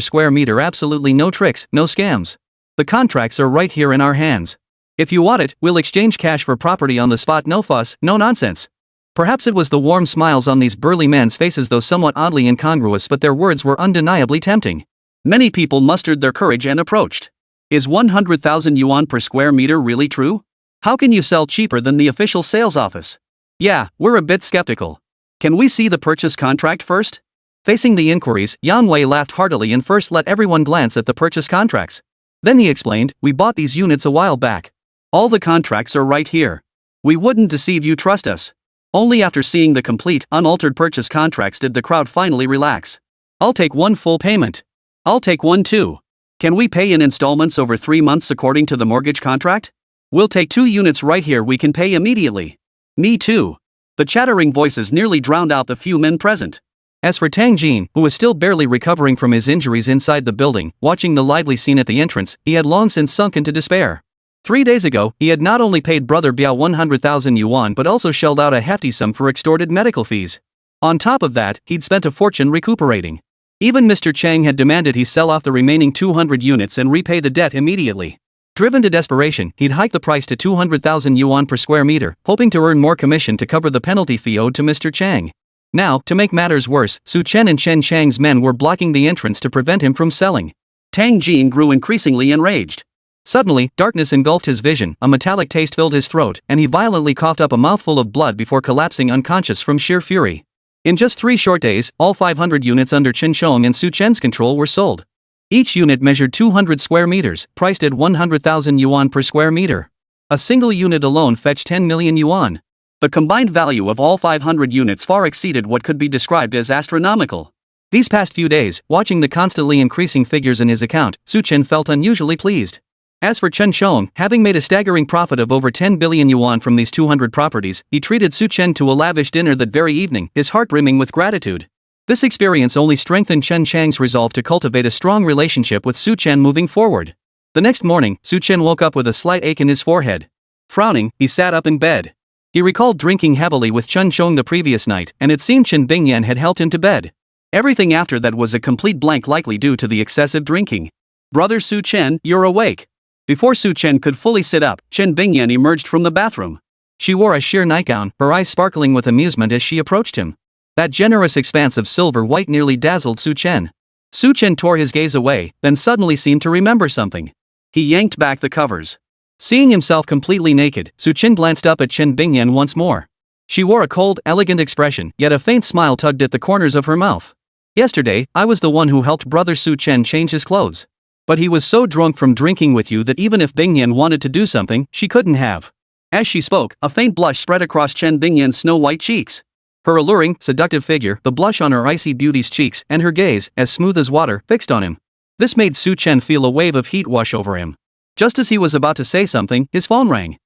square meter, absolutely no tricks, no scams. The contracts are right here in our hands. If you want it, we'll exchange cash for property on the spot, no fuss, no nonsense. Perhaps it was the warm smiles on these burly men's faces, though somewhat oddly incongruous, but their words were undeniably tempting. Many people mustered their courage and approached. Is 100,000 yuan per square meter really true? How can you sell cheaper than the official sales office? Yeah, we're a bit skeptical. Can we see the purchase contract first? Facing the inquiries, Yang Wei laughed heartily and first let everyone glance at the purchase contracts. Then he explained, we bought these units a while back. All the contracts are right here. We wouldn't deceive you, trust us. Only after seeing the complete, unaltered purchase contracts did the crowd finally relax. I'll take one full payment. I'll take one too. Can we pay in installments over 3 months according to the mortgage contract? We'll take 2 units right here, we can pay immediately. Me too. The chattering voices nearly drowned out the few men present. As for Tang Jin, who was still barely recovering from his injuries inside the building, watching the lively scene at the entrance, he had long since sunk into despair. 3 days ago, he had not only paid Brother Biao 100,000 yuan but also shelled out a hefty sum for extorted medical fees. On top of that, he'd spent a fortune recuperating. Even Mr. Chang had demanded he sell off the remaining 200 units and repay the debt immediately. Driven to desperation, he'd hiked the price to 200,000 yuan per square meter, hoping to earn more commission to cover the penalty fee owed to Mr. Chang. Now, to make matters worse, Su Chen and Chen Chang's men were blocking the entrance to prevent him from selling. Tang Jin grew increasingly enraged. Suddenly, darkness engulfed his vision, a metallic taste filled his throat, and he violently coughed up a mouthful of blood before collapsing unconscious from sheer fury. In just 3 short days, all 500 units under Chen Chong and Su Chen's control were sold. Each unit measured 200 square meters, priced at 100,000 yuan per square meter. A single unit alone fetched 10 million yuan. The combined value of all 500 units far exceeded what could be described as astronomical. These past few days, watching the constantly increasing figures in his account, Su Chen felt unusually pleased. As for Chen Chong, having made a staggering profit of over 10 billion yuan from these 200 properties, he treated Su Chen to a lavish dinner that very evening, his heart brimming with gratitude. This experience only strengthened Chen Chang's resolve to cultivate a strong relationship with Su Chen moving forward. The next morning, Su Chen woke up with a slight ache in his forehead. Frowning, he sat up in bed. He recalled drinking heavily with Chen Chong the previous night, and it seemed Chen Bingyan had helped him to bed. Everything after that was a complete blank, likely due to the excessive drinking. Brother Su Chen, you're awake. Before Su Chen could fully sit up, Chen Bingyan emerged from the bathroom. She wore a sheer nightgown, her eyes sparkling with amusement as she approached him. That generous expanse of silver white nearly dazzled Su Chen. Su Chen tore his gaze away, then suddenly seemed to remember something. He yanked back the covers. Seeing himself completely naked, Su Chen glanced up at Chen Bingyan once more. She wore a cold, elegant expression, yet a faint smile tugged at the corners of her mouth. Yesterday, I was the one who helped Brother Su Chen change his clothes. But he was so drunk from drinking with you that even if Bingyan wanted to do something, she couldn't have. As she spoke, a faint blush spread across Chen Bingyan's snow-white cheeks. Her alluring, seductive figure, the blush on her icy beauty's cheeks, and her gaze, as smooth as water, fixed on him. This made Su Chen feel a wave of heat wash over him. Just as he was about to say something, his phone rang.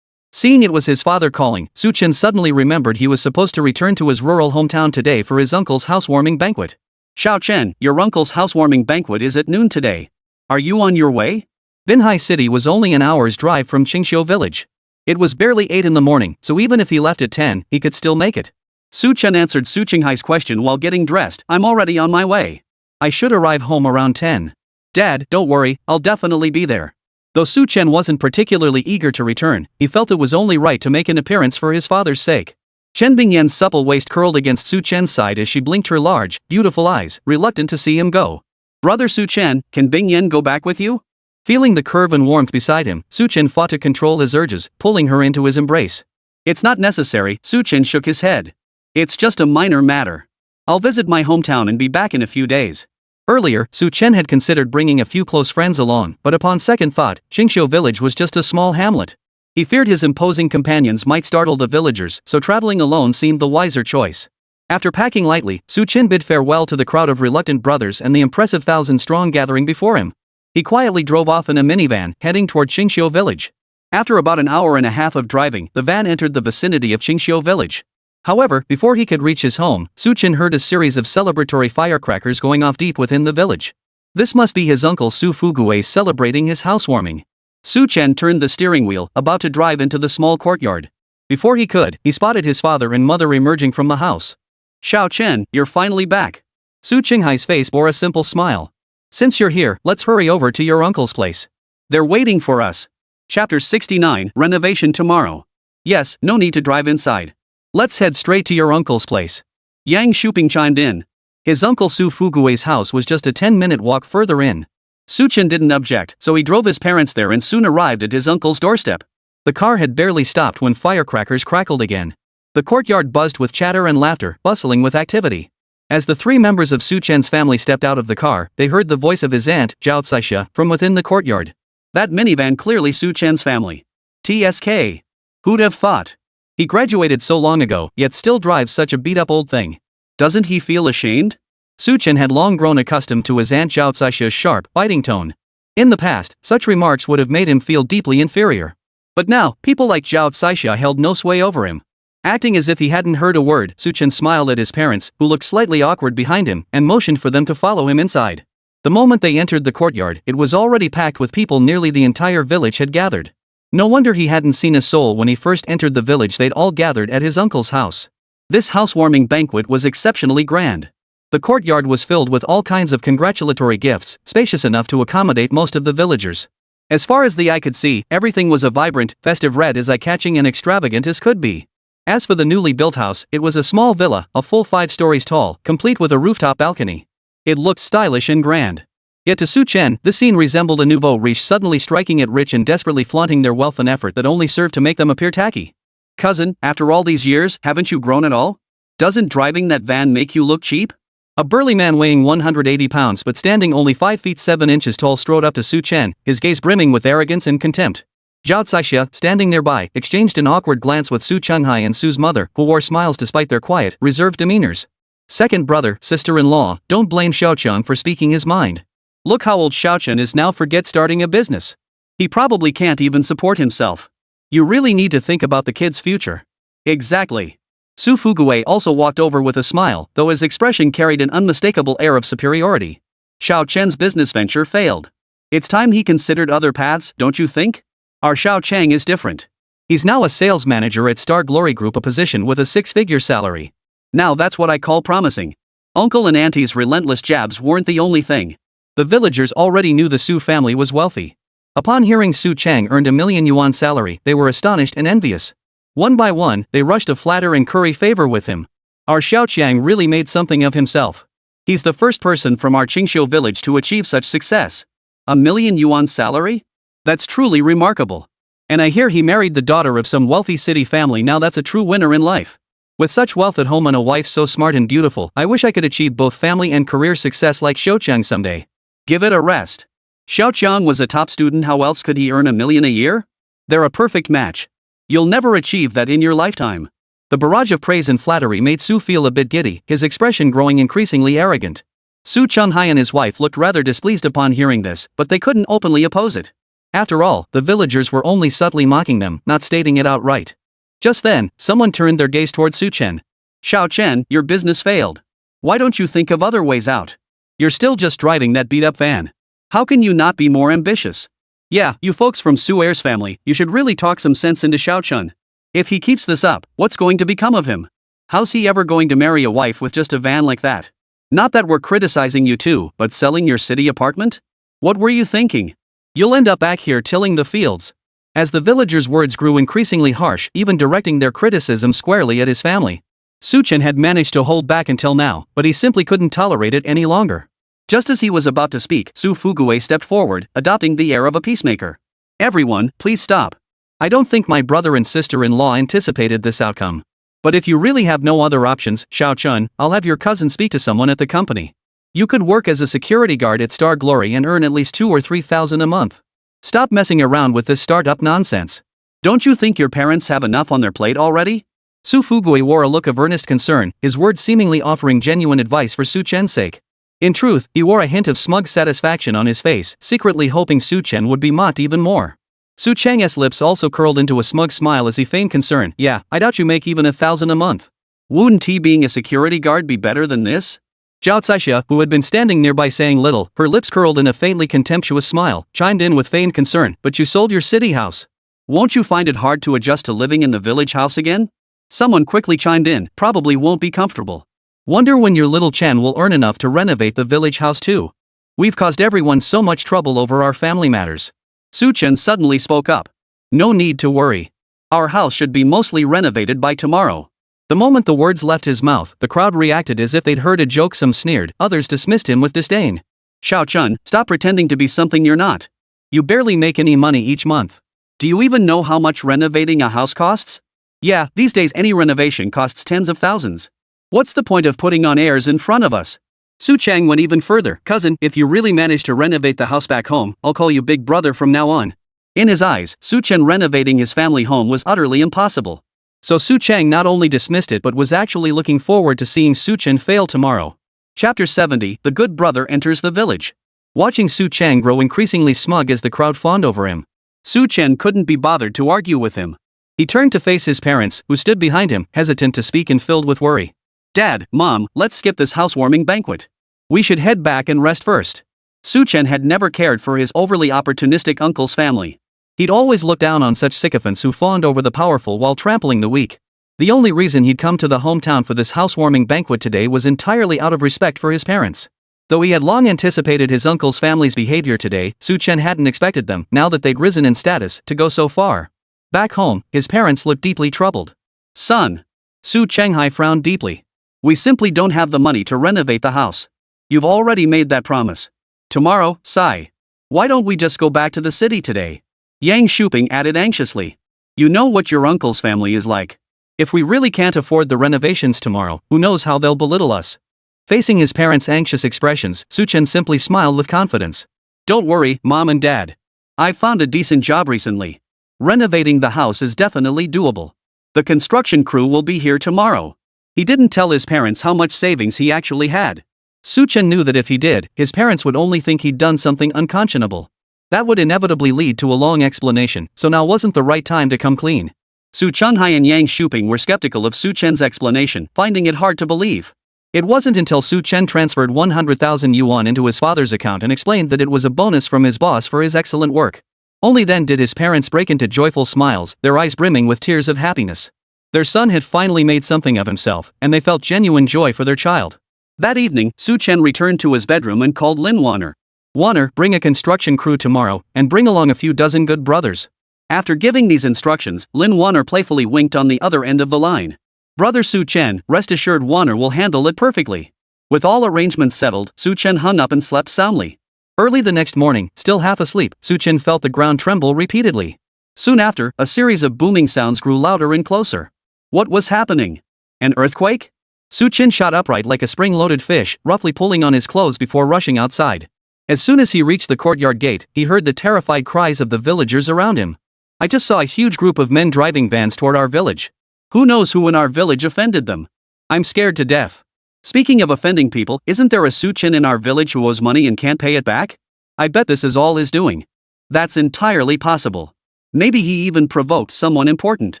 Seeing it was his father calling, Su Chen suddenly remembered he was supposed to return to his rural hometown today for his uncle's housewarming banquet. Xiao Chen, your uncle's housewarming banquet is at noon today. Are you on your way? Binhai City was only an hour's drive from Qingxiu village. It was barely 8 in the morning, so even if he left at 10, he could still make it. Su Chen answered Su Qinghai's question while getting dressed. I'm already on my way. I should arrive home around 10. Dad, don't worry, I'll definitely be there. Though Su Chen wasn't particularly eager to return, he felt it was only right to make an appearance for his father's sake. Chen Bingyan's supple waist curled against Su Chen's side as she blinked her large, beautiful eyes, reluctant to see him go. Brother Su Chen, can Bingyan go back with you? Feeling the curve and warmth beside him, Su Chen fought to control his urges, pulling her into his embrace. It's not necessary, Su Chen shook his head. It's just a minor matter. I'll visit my hometown and be back in a few days. Earlier, Su Chen had considered bringing a few close friends along, but upon second thought, Qingxiu village was just a small hamlet. He feared his imposing companions might startle the villagers, so traveling alone seemed the wiser choice. After packing lightly, Su Chen bid farewell to the crowd of reluctant brothers and the impressive 1,000-strong gathering before him. He quietly drove off in a minivan, heading toward Qingxiu village. After about an hour and a half of driving, the van entered the vicinity of Qingxiu village. However, before he could reach his home, Su Chen heard a series of celebratory firecrackers going off deep within the village. This must be his uncle Su Fuguei celebrating his housewarming. Su Chen turned the steering wheel, about to drive into the small courtyard. Before he could, he spotted his father and mother emerging from the house. Xiao Chen, you're finally back. Su Qinghai's face bore a simple smile. Since you're here, let's hurry over to your uncle's place. They're waiting for us. Chapter 69, Renovation tomorrow. Yes, no need to drive inside. Let's head straight to your uncle's place. Yang Shuping chimed in. His uncle Su Fuguei's house was just a 10-minute walk further in. Su Chen didn't object, so he drove his parents there and soon arrived at his uncle's doorstep. The car had barely stopped when firecrackers crackled again. The courtyard buzzed with chatter and laughter, bustling with activity. As the 3 members of Su Chen's family stepped out of the car, they heard the voice of his aunt, Zhao Caixia, from within the courtyard. That minivan clearly Su Chen's family. TSK. Who'd have thought? He graduated so long ago, yet still drives such a beat-up old thing. Doesn't he feel ashamed? Su Chen had long grown accustomed to his aunt Zhao Caixia's sharp, biting tone. In the past, such remarks would have made him feel deeply inferior. But now, people like Zhao Caixia held no sway over him. Acting as if he hadn't heard a word, Su Chen smiled at his parents, who looked slightly awkward behind him, and motioned for them to follow him inside. The moment they entered the courtyard, it was already packed with people. Nearly the entire village had gathered. No wonder he hadn't seen a soul when he first entered the village. They'd all gathered at his uncle's house. This housewarming banquet was exceptionally grand. The courtyard was filled with all kinds of congratulatory gifts, spacious enough to accommodate most of the villagers. As far as the eye could see, everything was a vibrant, festive red, as eye-catching and extravagant as could be. As for the newly built house, it was a small villa, a full 5 stories tall, complete with a rooftop balcony. It looked stylish and grand. Yet to Su Chen, this scene resembled a nouveau riche suddenly striking it rich and desperately flaunting their wealth, an effort that only served to make them appear tacky. Cousin, after all these years, haven't you grown at all? Doesn't driving that van make you look cheap? A burly man weighing 180 pounds but standing only 5 feet 7 inches tall strode up to Su Chen, his gaze brimming with arrogance and contempt. Zhao Caixia, standing nearby, exchanged an awkward glance with Su Qinghai and Su's mother, who wore smiles despite their quiet, reserved demeanors. Second brother, sister-in-law, don't blame Xiaoqiang for speaking his mind. Look how old Xiaoqiang is now. Forget starting a business. He probably can't even support himself. You really need to think about the kid's future. Exactly. Su Fuguei also walked over with a smile, though his expression carried an unmistakable air of superiority. Xiao Chen's business venture failed. It's time he considered other paths, don't you think? Our Xiao Chang is different. He's now a sales manager at Star Glory Group, a position with a 6-figure salary. Now that's what I call promising. Uncle and Auntie's relentless jabs weren't the only thing. The villagers already knew the Su family was wealthy. Upon hearing Su Chang earned a 1,000,000 yuan salary, they were astonished and envious. One by one, they rushed to flatter and curry favor with him. Our Xiaoqiang really made something of himself. He's the first person from our Qingxiu village to achieve such success. 1,000,000 yuan salary? That's truly remarkable. And I hear he married the daughter of some wealthy city family. Now that's a true winner in life. With such wealth at home and a wife so smart and beautiful, I wish I could achieve both family and career success like Xiaoqiang someday. Give it a rest. Xiaoqiang was a top student. How else could he earn 1,000,000 a year? They're a perfect match. You'll never achieve that in your lifetime. The barrage of praise and flattery made Su feel a bit giddy, his expression growing increasingly arrogant. Su Qinghai and his wife looked rather displeased upon hearing this, but they couldn't openly oppose it. After all, the villagers were only subtly mocking them, not stating it outright. Just then, someone turned their gaze toward Chen. "Xiao Chen, your business failed. Why don't you think of other ways out? You're still just driving that beat-up van. How can you not be more ambitious? Yeah, you folks from Su Air's family, you should really talk some sense into Xiao Chen. If he keeps this up, what's going to become of him? How's he ever going to marry a wife with just a van like that? Not that we're criticizing you too, but selling your city apartment? What were you thinking? You'll end up back here tilling the fields." As the villagers' words grew increasingly harsh, even directing their criticism squarely at his family, Chen had managed to hold back until now, but he simply couldn't tolerate it any longer. Just as he was about to speak, Su Fugue stepped forward, adopting the air of a peacemaker. "Everyone, please stop. I don't think my brother and sister-in-law anticipated this outcome. But if you really have no other options, Xiao Chen, I'll have your cousin speak to someone at the company. You could work as a security guard at Star Glory and earn at least 2,000 or 3,000 a month. Stop messing around with this startup nonsense. Don't you think your parents have enough on their plate already?" Su Fugue wore a look of earnest concern, his words seemingly offering genuine advice for Su Chen's sake. In truth, he wore a hint of smug satisfaction on his face, secretly hoping Su Chen would be mocked even more. Su Cheng's lips also curled into a smug smile as he feigned concern. "Yeah, I doubt you make even 1,000 a month. Wouldn't he being a security guard be better than this?" Zhao Caixia, who had been standing nearby saying little, her lips curled in a faintly contemptuous smile, chimed in with feigned concern. "But you sold your city house. Won't you find it hard to adjust to living in the village house again?" Someone quickly chimed in. "Probably won't be comfortable. Wonder when your little Chen will earn enough to renovate the village house too. We've caused everyone so much trouble over our family matters." Su Chen suddenly spoke up. "No need to worry. Our house should be mostly renovated by tomorrow." The moment the words left his mouth, the crowd reacted as if they'd heard a joke. Some sneered, others dismissed him with disdain. "Xiao Chen, stop pretending to be something you're not. You barely make any money each month. Do you even know how much renovating a house costs? Yeah, these days any renovation costs tens of thousands. What's the point of putting on airs in front of us?" Su Cheng went even further. "Cousin, if you really manage to renovate the house back home, I'll call you Big Brother from now on." In his eyes, Su Chen renovating his family home was utterly impossible. So Su Cheng not only dismissed it but was actually looking forward to seeing Su Chen fail tomorrow. Chapter 70, The Good Brother Enters the Village. Watching Su Cheng grow increasingly smug as the crowd fawned over him, Su Chen couldn't be bothered to argue with him. He turned to face his parents, who stood behind him, hesitant to speak and filled with worry. "Dad, Mom, let's skip this housewarming banquet. We should head back and rest first." Su Chen had never cared for his overly opportunistic uncle's family. He'd always looked down on such sycophants who fawned over the powerful while trampling the weak. The only reason he'd come to the hometown for this housewarming banquet today was entirely out of respect for his parents. Though he had long anticipated his uncle's family's behavior today, Su Chen hadn't expected them, now that they'd risen in status, to go so far. Back home, his parents looked deeply troubled. "Son." Su Chenghai frowned deeply. "We simply don't have the money to renovate the house. You've already made that promise. Tomorrow, Sai. Why don't we just go back to the city today?" Yang Shuping added anxiously. "You know what your uncle's family is like. If we really can't afford the renovations tomorrow, who knows how they'll belittle us." Facing his parents' anxious expressions, Su Chen simply smiled with confidence. "Don't worry, Mom and Dad. I've found a decent job recently. Renovating the house is definitely doable. The construction crew will be here tomorrow." He didn't tell his parents how much savings he actually had. Su Chen knew that if he did, his parents would only think he'd done something unconscionable. That would inevitably lead to a long explanation, so now wasn't the right time to come clean. Su Chenghai and Yang Shuping were skeptical of Su Chen's explanation, finding it hard to believe. It wasn't until Su Chen transferred 100,000 yuan into his father's account and explained that it was a bonus from his boss for his excellent work. Only then did his parents break into joyful smiles, their eyes brimming with tears of happiness. Their son had finally made something of himself, and they felt genuine joy for their child. That evening, Su Chen returned to his bedroom and called Lin Wanner. "Wanner, bring a construction crew tomorrow, and bring along a few dozen good brothers." After giving these instructions, Lin Wanner playfully winked on the other end of the line. "Brother Su Chen, rest assured Wanner will handle it perfectly." With all arrangements settled, Su Chen hung up and slept soundly. Early the next morning, still half asleep, Su Chen felt the ground tremble repeatedly. Soon after, a series of booming sounds grew louder and closer. What was happening? An earthquake? Su Chen shot upright like a spring-loaded fish, roughly pulling on his clothes before rushing outside. As soon as he reached the courtyard gate, he heard the terrified cries of the villagers around him. "I just saw a huge group of men driving vans toward our village. Who knows who in our village offended them? I'm scared to death. Speaking of offending people, isn't there a Su Chen in our village who owes money and can't pay it back? I bet this is all his doing." That's entirely possible. Maybe he even provoked someone important.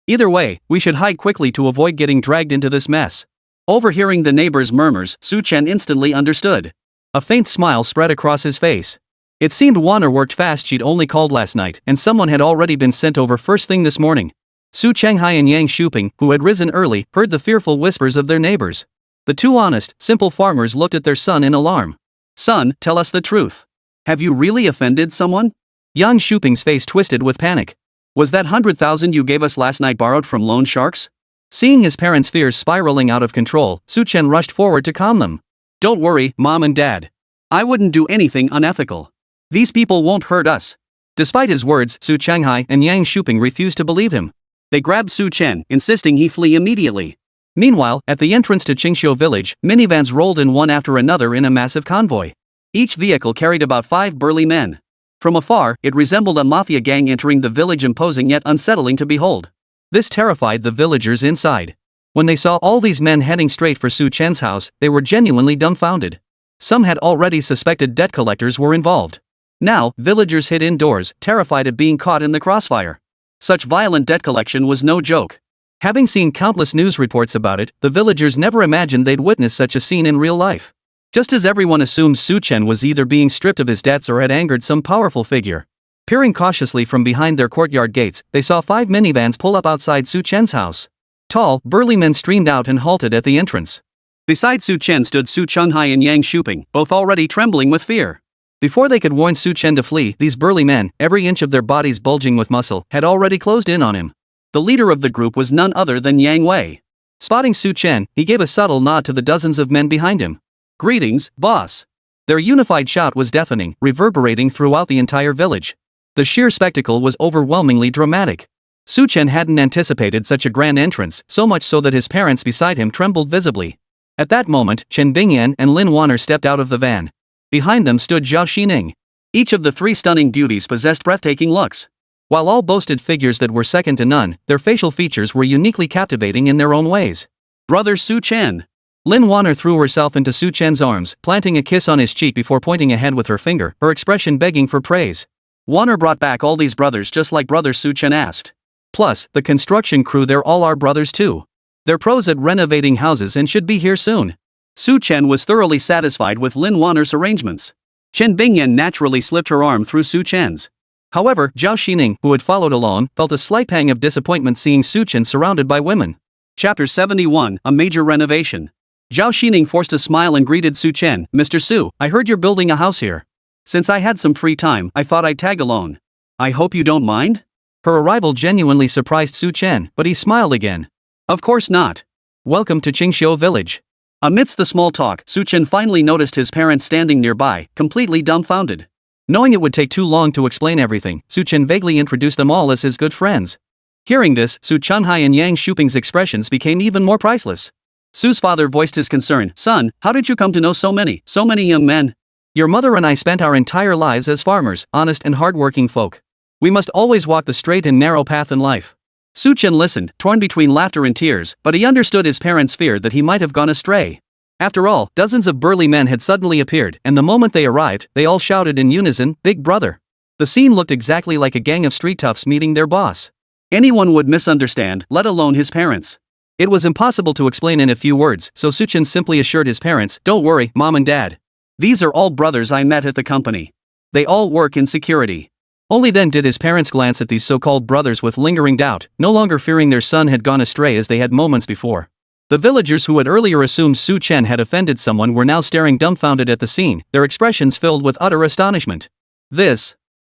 Either way, we should hide quickly to avoid getting dragged into this mess. Overhearing the neighbors' murmurs, Chen instantly understood. A faint smile spread across his face. It seemed Wanner worked fast. She'd only called last night, and someone had already been sent over first thing this morning. Su Chenghai and Yang Shuping, who had risen early, heard the fearful whispers of their neighbors. The two honest, simple farmers looked at their son in alarm. Son, tell us the truth. Have you really offended someone? Yang Shuping's face twisted with panic. Was that 100,000 you gave us last night borrowed from loan sharks? Seeing his parents' fears spiraling out of control, Su Chen rushed forward to calm them. Don't worry, Mom and Dad. I wouldn't do anything unethical. These people won't hurt us. Despite his words, Su Chenghai and Yang Shuping refused to believe him. They grabbed Su Chen, insisting he flee immediately. Meanwhile, at the entrance to Qingxiu village, minivans rolled in one after another in a massive convoy. Each vehicle carried about 5 burly men. From afar, it resembled a mafia gang entering the village, imposing yet unsettling to behold. This terrified the villagers inside. When they saw all these men heading straight for Su Chen's house, they were genuinely dumbfounded. Some had already suspected debt collectors were involved. Now, villagers hid indoors, terrified of being caught in the crossfire. Such violent debt collection was no joke. Having seen countless news reports about it, the villagers never imagined they'd witness such a scene in real life. Just as everyone assumed Su Chen was either being stripped of his debts or had angered some powerful figure. Peering cautiously from behind their courtyard gates, they saw 5 minivans pull up outside Su Chen's house. Tall, burly men streamed out and halted at the entrance. Beside Su Chen stood Su Chenghai and Yang Shuping, both already trembling with fear. Before they could warn Su Chen to flee, these burly men, every inch of their bodies bulging with muscle, had already closed in on him. The leader of the group was none other than Yang Wei. Spotting Su Chen, he gave a subtle nod to the dozens of men behind him. Greetings, boss. Their unified shout was deafening, reverberating throughout the entire village. The sheer spectacle was overwhelmingly dramatic. Su Chen hadn't anticipated such a grand entrance, so much so that his parents beside him trembled visibly. At that moment, Chen Bingyan and Lin Wanner stepped out of the van. Behind them stood Zhao Xining. Each of the 3 stunning beauties possessed breathtaking looks. While all boasted figures that were second to none, their facial features were uniquely captivating in their own ways. Brother Su Chen. Lin Wanner threw herself into Su Chen's arms, planting a kiss on his cheek before pointing ahead with her finger, her expression begging for praise. Wanner brought back all these brothers just like brother Su Chen asked. Plus, the construction crew, they're all our brothers too. They're pros at renovating houses and should be here soon. Su Chen was thoroughly satisfied with Lin Wanner's arrangements. Chen Bingyan naturally slipped her arm through Su Chen's. However, Zhao Xining, who had followed alone, felt a slight pang of disappointment seeing Su Chen surrounded by women. Chapter 71, A Major Renovation. Zhao Xining forced a smile and greeted Su Chen. Mr. Su, I heard you're building a house here. Since I had some free time, I thought I'd tag along. I hope you don't mind? Her arrival genuinely surprised Su Chen, but he smiled again. Of course not. Welcome to Qingxiu village. Amidst the small talk, Su Chen finally noticed his parents standing nearby, completely dumbfounded. Knowing it would take too long to explain everything, Su Chen vaguely introduced them all as his good friends. Hearing this, Su Chenghai and Yang Shuping's expressions became even more priceless. Su's father voiced his concern. Son, how did you come to know so many young men? Your mother and I spent our entire lives as farmers, honest and hardworking folk. We must always walk the straight and narrow path in life. Su Chen listened, torn between laughter and tears, but he understood his parents' fear that he might have gone astray. After all, dozens of burly men had suddenly appeared, and the moment they arrived, they all shouted in unison, "Big brother!" The scene looked exactly like a gang of street toughs meeting their boss. Anyone would misunderstand, let alone his parents. It was impossible to explain in a few words, so Su Chen simply assured his parents, "Don't worry, Mom and Dad. These are all brothers I met at the company. They all work in security." Only then did his parents glance at these so-called brothers with lingering doubt, no longer fearing their son had gone astray as they had moments before. The villagers who had earlier assumed Su Chen had offended someone were now staring dumbfounded at the scene, their expressions filled with utter astonishment.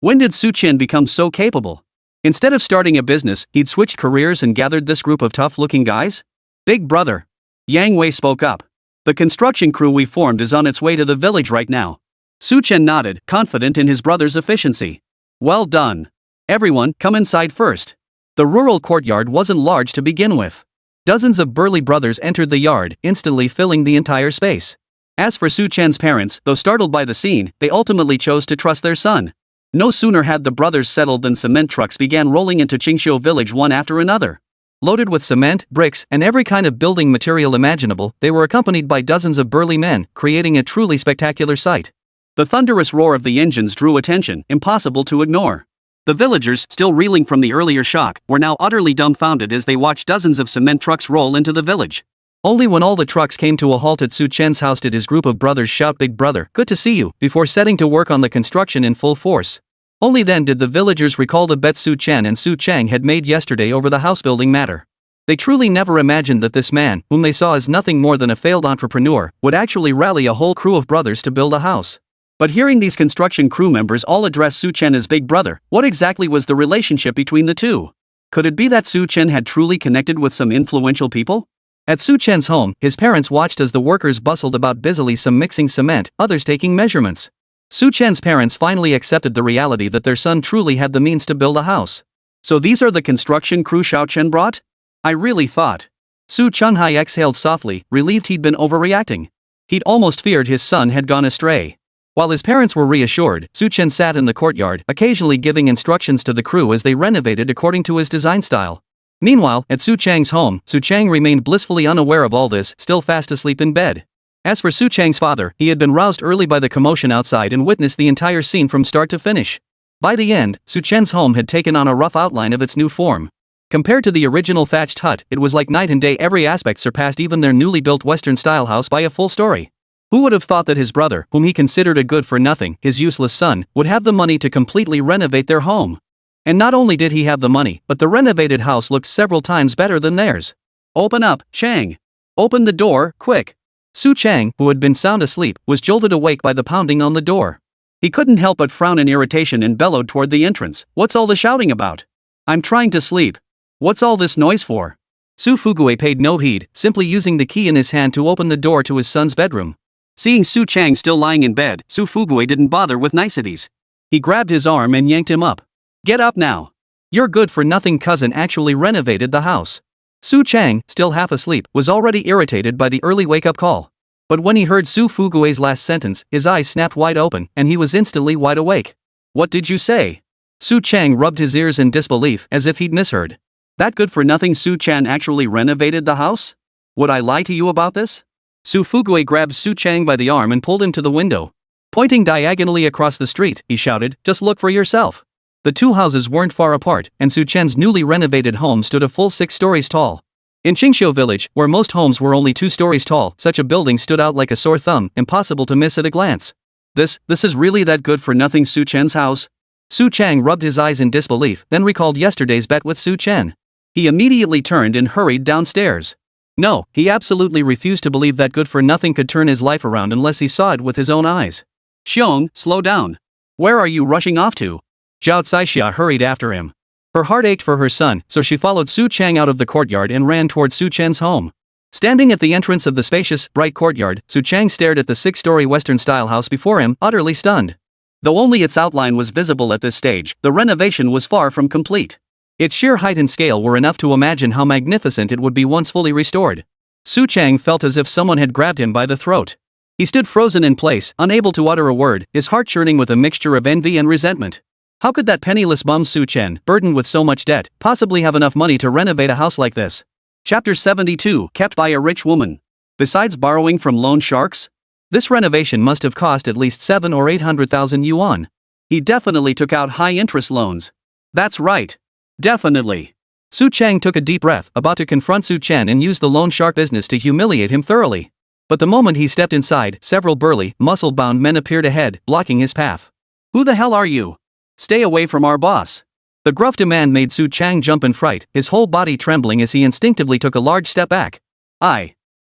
When did Su Chen become so capable? Instead of starting a business, he'd switched careers and gathered this group of tough-looking guys? Big brother. Yang Wei spoke up. The construction crew we formed is on its way to the village right now. Su Chen nodded, confident in his brother's efficiency. Well done. Everyone, come inside first. The rural courtyard wasn't large to begin with. Dozens of burly brothers entered the yard, instantly filling the entire space. As for Su Chen's parents, though startled by the scene, they ultimately chose to trust their son. No sooner had the brothers settled than cement trucks began rolling into Qingxiu village one after another. Loaded with cement, bricks, and every kind of building material imaginable, they were accompanied by dozens of burly men, creating a truly spectacular sight. The thunderous roar of the engines drew attention, impossible to ignore. The villagers, still reeling from the earlier shock, were now utterly dumbfounded as they watched dozens of cement trucks roll into the village. Only when all the trucks came to a halt at Su Chen's house did his group of brothers shout, "Big brother, good to see you," before setting to work on the construction in full force. Only then did the villagers recall the bet Su Chen and Su Chang had made yesterday over the house-building matter. They truly never imagined that this man, whom they saw as nothing more than a failed entrepreneur, would actually rally a whole crew of brothers to build a house. But hearing these construction crew members all address Su Chen as big brother, what exactly was the relationship between the two? Could it be that Su Chen had truly connected with some influential people? At Su Chen's home, his parents watched as the workers bustled about busily, some mixing cement, others taking measurements. Su Chen's parents finally accepted the reality that their son truly had the means to build a house. So these are the construction crew Xiao Chen brought? I really thought. Su Chunhai exhaled softly, relieved he'd been overreacting. He'd almost feared his son had gone astray. While his parents were reassured, Su Chen sat in the courtyard, occasionally giving instructions to the crew as they renovated according to his design style. Meanwhile, at Su Chang's home, Su Chang remained blissfully unaware of all this, still fast asleep in bed. As for Su Chang's father, he had been roused early by the commotion outside and witnessed the entire scene from start to finish. By the end, Su Chen's home had taken on a rough outline of its new form. Compared to the original thatched hut, it was like night and day. Every aspect surpassed even their newly built Western-style house by a full story. Who would have thought that his brother, whom he considered a good-for-nothing, his useless son, would have the money to completely renovate their home? And not only did he have the money, but the renovated house looked several times better than theirs. "Open up, Chang! Open the door, quick!" Su Chang, who had been sound asleep, was jolted awake by the pounding on the door. He couldn't help but frown in irritation and bellowed toward the entrance. "What's all the shouting about? I'm trying to sleep. What's all this noise for?" Su Fugue paid no heed, simply using the key in his hand to open the door to his son's bedroom. Seeing Su Chang still lying in bed, Su Fugue didn't bother with niceties. He grabbed his arm and yanked him up. "Get up now. Your good-for-nothing cousin actually renovated the house." Su Chang, still half asleep, was already irritated by the early wake-up call. But when he heard Su Fugue's last sentence, his eyes snapped wide open, and he was instantly wide awake. "What did you say?" Su Chang rubbed his ears in disbelief, as if he'd misheard. "That good-for-nothing Su Chan actually renovated the house? Would I lie to you about this?" Su Fugue grabbed Su Chang by the arm and pulled him to the window. Pointing diagonally across the street, he shouted, "Just look for yourself." The two houses weren't far apart, and Su Chen's newly renovated home stood a full 6 stories tall. In Qingxiu village, where most homes were only 2 stories tall, such a building stood out like a sore thumb, impossible to miss at a glance. This is really that good-for-nothing Su Chen's house?" Su Chang rubbed his eyes in disbelief, then recalled yesterday's bet with Su Chen. He immediately turned and hurried downstairs. No, he absolutely refused to believe that good-for-nothing could turn his life around unless he saw it with his own eyes. "Xiong, slow down. Where are you rushing off to?" Zhao Caixia hurried after him. Her heart ached for her son, so she followed Su Chang out of the courtyard and ran toward Su Chen's home. Standing at the entrance of the spacious, bright courtyard, Su Chang stared at the 6-story Western-style house before him, utterly stunned. Though only its outline was visible at this stage, the renovation was far from complete. Its sheer height and scale were enough to imagine how magnificent it would be once fully restored. Su Chang felt as if someone had grabbed him by the throat. He stood frozen in place, unable to utter a word, his heart churning with a mixture of envy and resentment. How could that penniless bum Su Chen, burdened with so much debt, possibly have enough money to renovate a house like this? Chapter 72, kept by a rich woman. Besides borrowing from loan sharks? This renovation must have cost at least 700,000 or 800,000 yuan. He definitely took out high-interest loans. That's right. Definitely. Su Chang took a deep breath, about to confront Su Chen and use the loan shark business to humiliate him thoroughly. But the moment he stepped inside, several burly, muscle-bound men appeared ahead, blocking his path. "Who the hell are you? Stay away from our boss." The gruff demand made Su Chang jump in fright, his whole body trembling as he instinctively took a large step back.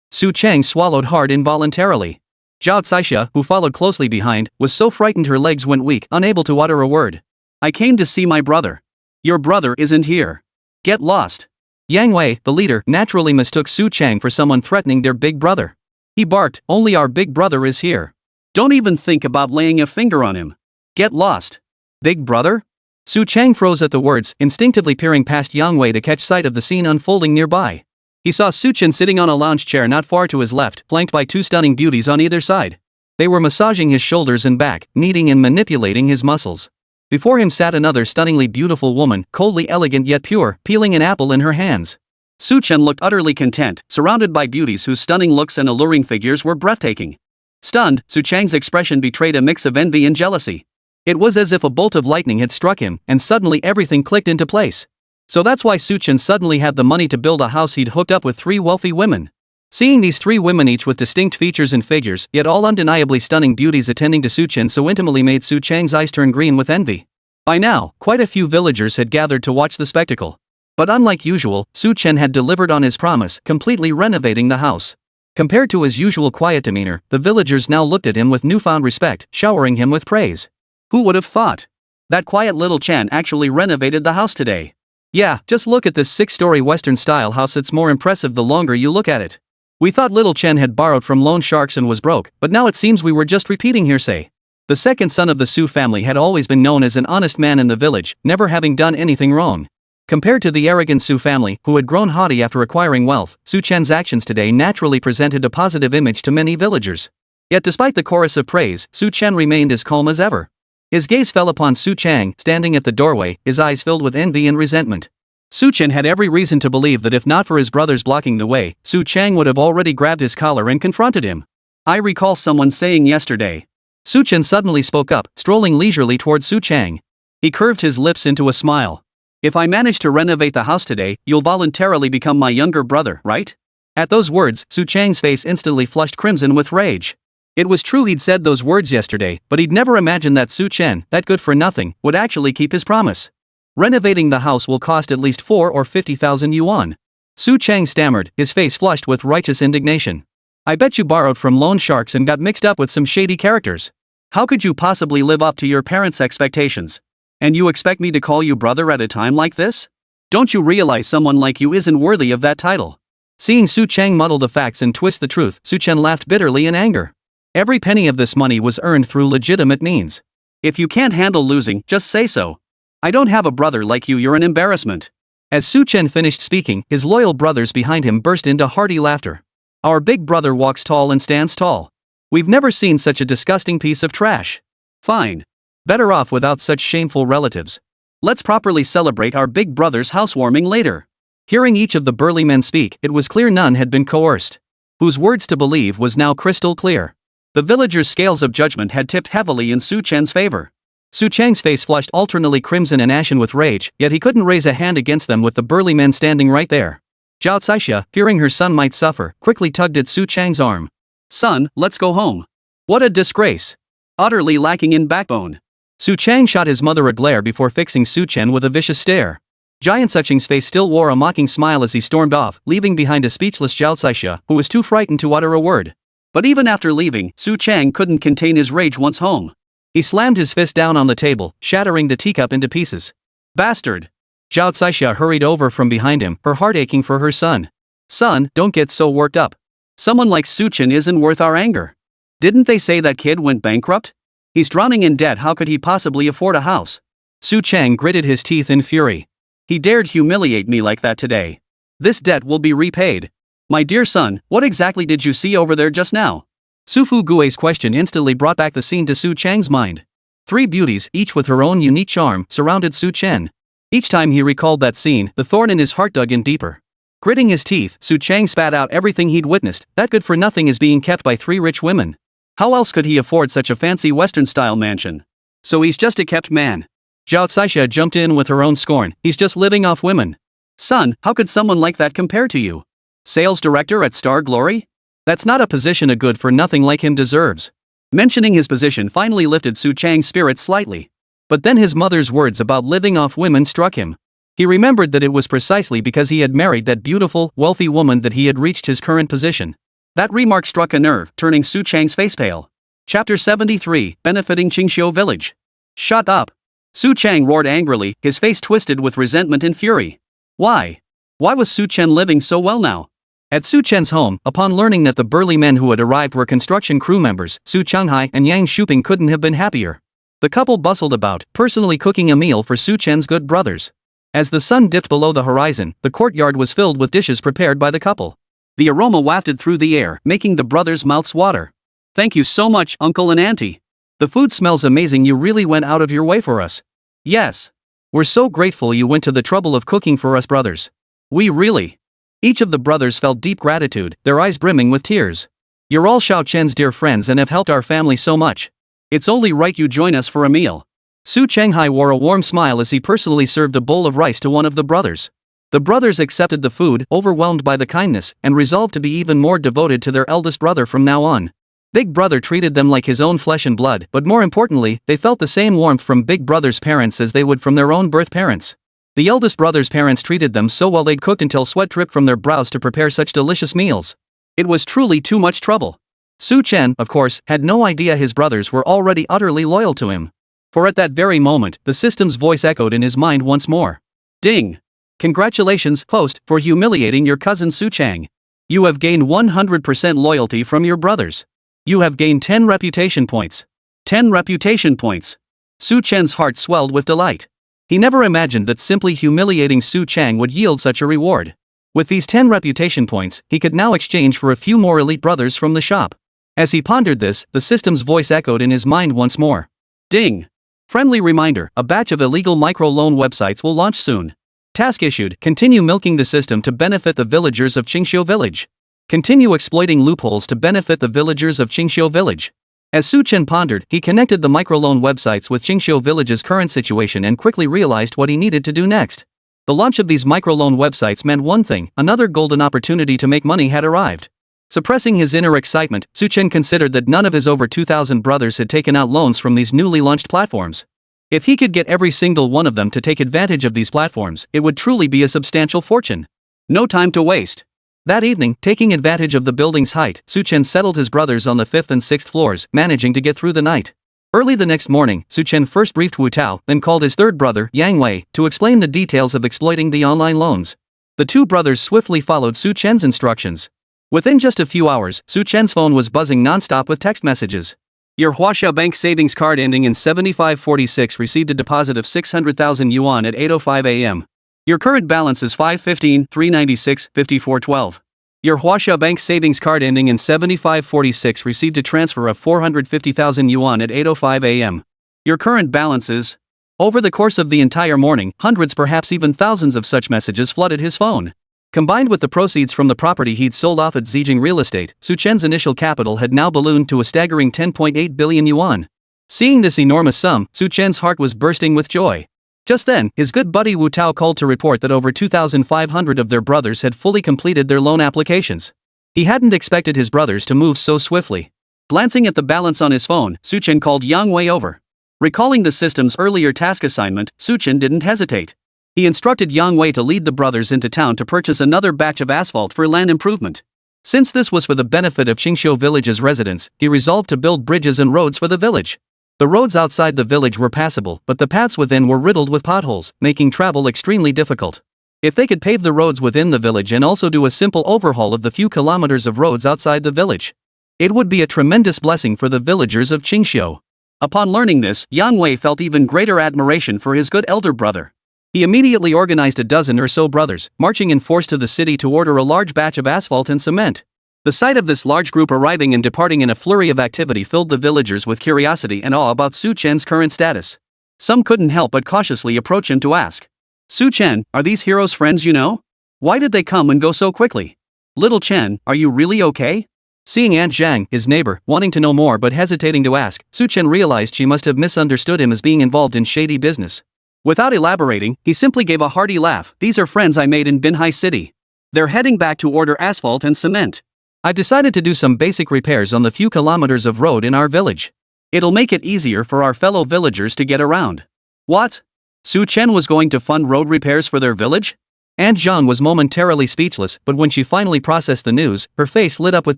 Su Chang swallowed hard involuntarily. Zhao Caixia, who followed closely behind, was so frightened her legs went weak, unable to utter a word. "I came to see my brother. Your brother isn't here. Get lost." Yang Wei, the leader, naturally mistook Su Chang for someone threatening their big brother. He barked, "Only our big brother is here. Don't even think about laying a finger on him. Get lost." "Big brother?" Su Chang froze at the words, instinctively peering past Yang Wei to catch sight of the scene unfolding nearby. He saw Su Chen sitting on a lounge chair not far to his left, flanked by 2 stunning beauties on either side. They were massaging his shoulders and back, kneading and manipulating his muscles. Before him sat another stunningly beautiful woman, coldly elegant yet pure, peeling an apple in her hands. Su Chen looked utterly content, surrounded by beauties whose stunning looks and alluring figures were breathtaking. Stunned, Su Chang's expression betrayed a mix of envy and jealousy. It was as if a bolt of lightning had struck him, and suddenly everything clicked into place. So that's why Su Chen suddenly had the money to build a house he'd hooked up with 3 wealthy women. Seeing these 3 women each with distinct features and figures, yet all undeniably stunning beauties attending to Su Chen so intimately made Su Chang's eyes turn green with envy. By now, quite a few villagers had gathered to watch the spectacle. But unlike usual, Su Chen had delivered on his promise, completely renovating the house. Compared to his usual quiet demeanor, the villagers now looked at him with newfound respect, showering him with praise. Who would have thought? That quiet little Chen actually renovated the house today. Yeah, just look at this 6-story Western-style house. It's more impressive the longer you look at it. We thought little Chen had borrowed from loan sharks and was broke, but now it seems we were just repeating hearsay. The second son of the Su family had always been known as an honest man in the village, never having done anything wrong. Compared to the arrogant Su family, who had grown haughty after acquiring wealth, Su Chen's actions today naturally presented a positive image to many villagers. Yet despite the chorus of praise, Su Chen remained as calm as ever. His gaze fell upon Su Chang, standing at the doorway, his eyes filled with envy and resentment. Su Chen had every reason to believe that if not for his brothers blocking the way, Su Chang would have already grabbed his collar and confronted him. I recall someone saying yesterday. Su Chen suddenly spoke up, strolling leisurely toward Su Chang. He curved his lips into a smile. If I manage to renovate the house today, you'll voluntarily become my younger brother, right? At those words, Su Chang's face instantly flushed crimson with rage. It was true he'd said those words yesterday, but he'd never imagined that Su Chen, that good for nothing, would actually keep his promise. Renovating the house will cost at least 4 or 50,000 yuan. Su Chang stammered, his face flushed with righteous indignation. I bet you borrowed from loan sharks and got mixed up with some shady characters. How could you possibly live up to your parents' expectations? And you expect me to call you brother at a time like this? Don't you realize someone like you isn't worthy of that title? Seeing Su Chang muddle the facts and twist the truth, Su Chen laughed bitterly in anger. Every penny of this money was earned through legitimate means. If you can't handle losing, just say so. I don't have a brother like you, you're an embarrassment. As Su Chen finished speaking, his loyal brothers behind him burst into hearty laughter. Our big brother walks tall and stands tall. We've never seen such a disgusting piece of trash. Fine. Better off without such shameful relatives. Let's properly celebrate our big brother's housewarming later. Hearing each of the burly men speak, it was clear none had been coerced. Whose words to believe was now crystal clear. The villagers' scales of judgment had tipped heavily in Su Chen's favor. Su Chang's face flushed alternately crimson and ashen with rage, yet he couldn't raise a hand against them with the burly men standing right there. Zhao Caixia, fearing her son might suffer, quickly tugged at Su Chang's arm. Son, let's go home. What a disgrace. Utterly lacking in backbone. Su Chang shot his mother a glare before fixing Su Chen with a vicious stare. Giant Su Chang's face still wore a mocking smile as he stormed off, leaving behind a speechless Zhao Caixia, who was too frightened to utter a word. But even after leaving, Su Chang couldn't contain his rage once home. He slammed his fist down on the table, shattering the teacup into pieces. Bastard! Zhao Caixia hurried over from behind him, her heart aching for her son. Son, don't get so worked up. Someone like Su Chen isn't worth our anger. Didn't they say that kid went bankrupt? He's drowning in debt, how could he possibly afford a house? Su Chang gritted his teeth in fury. He dared humiliate me like that today. This debt will be repaid. My dear son, what exactly did you see over there just now? Su Fu Gui's question instantly brought back the scene to Su Chang's mind. 3 beauties, each with her own unique charm, surrounded Su Chen. Each time he recalled that scene, the thorn in his heart dug in deeper. Gritting his teeth, Su Chang spat out everything he'd witnessed. That good for nothing is being kept by 3 rich women. How else could he afford such a fancy Western-style mansion? So he's just a kept man. Zhao Caixia jumped in with her own scorn. He's just living off women. Son, how could someone like that compare to you? Sales director at Star Glory? That's not a position a good-for-nothing like him deserves. Mentioning his position finally lifted Su Chang's spirits slightly. But then his mother's words about living off women struck him. He remembered that it was precisely because he had married that beautiful, wealthy woman that he had reached his current position. That remark struck a nerve, turning Su Chang's face pale. Chapter 73, Benefiting Qingxiu Village. Shut up! Su Chang roared angrily, his face twisted with resentment and fury. Why? Why was Su Chen living so well now? At Su Chen's home, upon learning that the burly men who had arrived were construction crew members, Su Changhai and Yang Shuping couldn't have been happier. The couple bustled about, personally cooking a meal for Su Chen's good brothers. As the sun dipped below the horizon, the courtyard was filled with dishes prepared by the couple. The aroma wafted through the air, making the brothers' mouths water. Thank you so much, Uncle and Auntie. The food smells amazing, you really went out of your way for us. Yes. We're so grateful you went to the trouble of cooking for us brothers. We really. Each of the brothers felt deep gratitude, their eyes brimming with tears. You're all Xiao Chen's dear friends and have helped our family so much. It's only right you join us for a meal. Su Chenghai wore a warm smile as he personally served a bowl of rice to one of the brothers. The brothers accepted the food, overwhelmed by the kindness, and resolved to be even more devoted to their eldest brother from now on. Big Brother treated them like his own flesh and blood, but more importantly, they felt the same warmth from Big Brother's parents as they would from their own birth parents. The eldest brother's parents treated them so well they'd cooked until sweat dripped from their brows to prepare such delicious meals. It was truly too much trouble. Su Chen, of course, had no idea his brothers were already utterly loyal to him. For at that very moment, the system's voice echoed in his mind once more. Ding! Congratulations, host, for humiliating your cousin Su Chang. You have gained 100% loyalty from your brothers. You have gained 10 reputation points. 10 reputation points. Su Chen's heart swelled with delight. He never imagined that simply humiliating Su Chang would yield such a reward. With these 10 reputation points, he could now exchange for a few more elite brothers from the shop. As he pondered this, the system's voice echoed in his mind once more. Ding! Friendly reminder, a batch of illegal microloan websites will launch soon. Task issued, continue milking the system to benefit the villagers of Qingxiu Village. Continue exploiting loopholes to benefit the villagers of Qingxiu Village. As Su Chen pondered, he connected the microloan websites with Qingxiu Village's current situation and quickly realized what he needed to do next. The launch of these microloan websites meant one thing: another golden opportunity to make money had arrived. Suppressing his inner excitement, Su Chen considered that none of his over 2,000 brothers had taken out loans from these newly launched platforms. If he could get every single one of them to take advantage of these platforms, it would truly be a substantial fortune. No time to waste. That evening, taking advantage of the building's height, Su Chen settled his brothers on the 5th and 6th floors, managing to get through the night. Early the next morning, Su Chen first briefed Wu Tao, then called his third brother, Yang Wei, to explain the details of exploiting the online loans. The two brothers swiftly followed Su Chen's instructions. Within just a few hours, Su Chen's phone was buzzing non-stop with text messages. Your Huaxia Bank savings card ending in 7546 received a deposit of 600,000 yuan at 8:05 a.m. Your current balance is 515,396, 5412. Your Huaxia Bank savings card ending in 7546 received a transfer of 450,000 yuan at 8:05 a.m. Your current balance is... Over the course of the entire morning, hundreds, perhaps even thousands of such messages flooded his phone. Combined with the proceeds from the property he'd sold off at Zijing Real Estate, Su Chen's initial capital had now ballooned to a staggering 10.8 billion yuan. Seeing this enormous sum, Su Chen's heart was bursting with joy. Just then, his good buddy Wu Tao called to report that over 2,500 of their brothers had fully completed their loan applications. He hadn't expected his brothers to move so swiftly. Glancing at the balance on his phone, Su Chen called Yang Wei over. Recalling the system's earlier task assignment, Su Chen didn't hesitate. He instructed Yang Wei to lead the brothers into town to purchase another batch of asphalt for land improvement. Since this was for the benefit of Qingxiu Village's residents, he resolved to build bridges and roads for the village. The roads outside the village were passable, but the paths within were riddled with potholes, making travel extremely difficult. If they could pave the roads within the village and also do a simple overhaul of the few kilometers of roads outside the village, it would be a tremendous blessing for the villagers of Qingxiu. Upon learning this, Yang Wei felt even greater admiration for his good elder brother. He immediately organized a dozen or so brothers, marching in force to the city to order a large batch of asphalt and cement. The sight of this large group arriving and departing in a flurry of activity filled the villagers with curiosity and awe about Su Chen's current status. Some couldn't help but cautiously approach him to ask, Su Chen, are these heroes friends you know? Why did they come and go so quickly? Little Chen, are you really okay? Seeing Aunt Zhang, his neighbor, wanting to know more but hesitating to ask, Su Chen realized she must have misunderstood him as being involved in shady business. Without elaborating, he simply gave a hearty laugh. These are friends I made in Binhai City. They're heading back to order asphalt and cement. I've decided to do some basic repairs on the few kilometers of road in our village. It'll make it easier for our fellow villagers to get around. What? Su Chen was going to fund road repairs for their village? Aunt Zhang was momentarily speechless, but when she finally processed the news, her face lit up with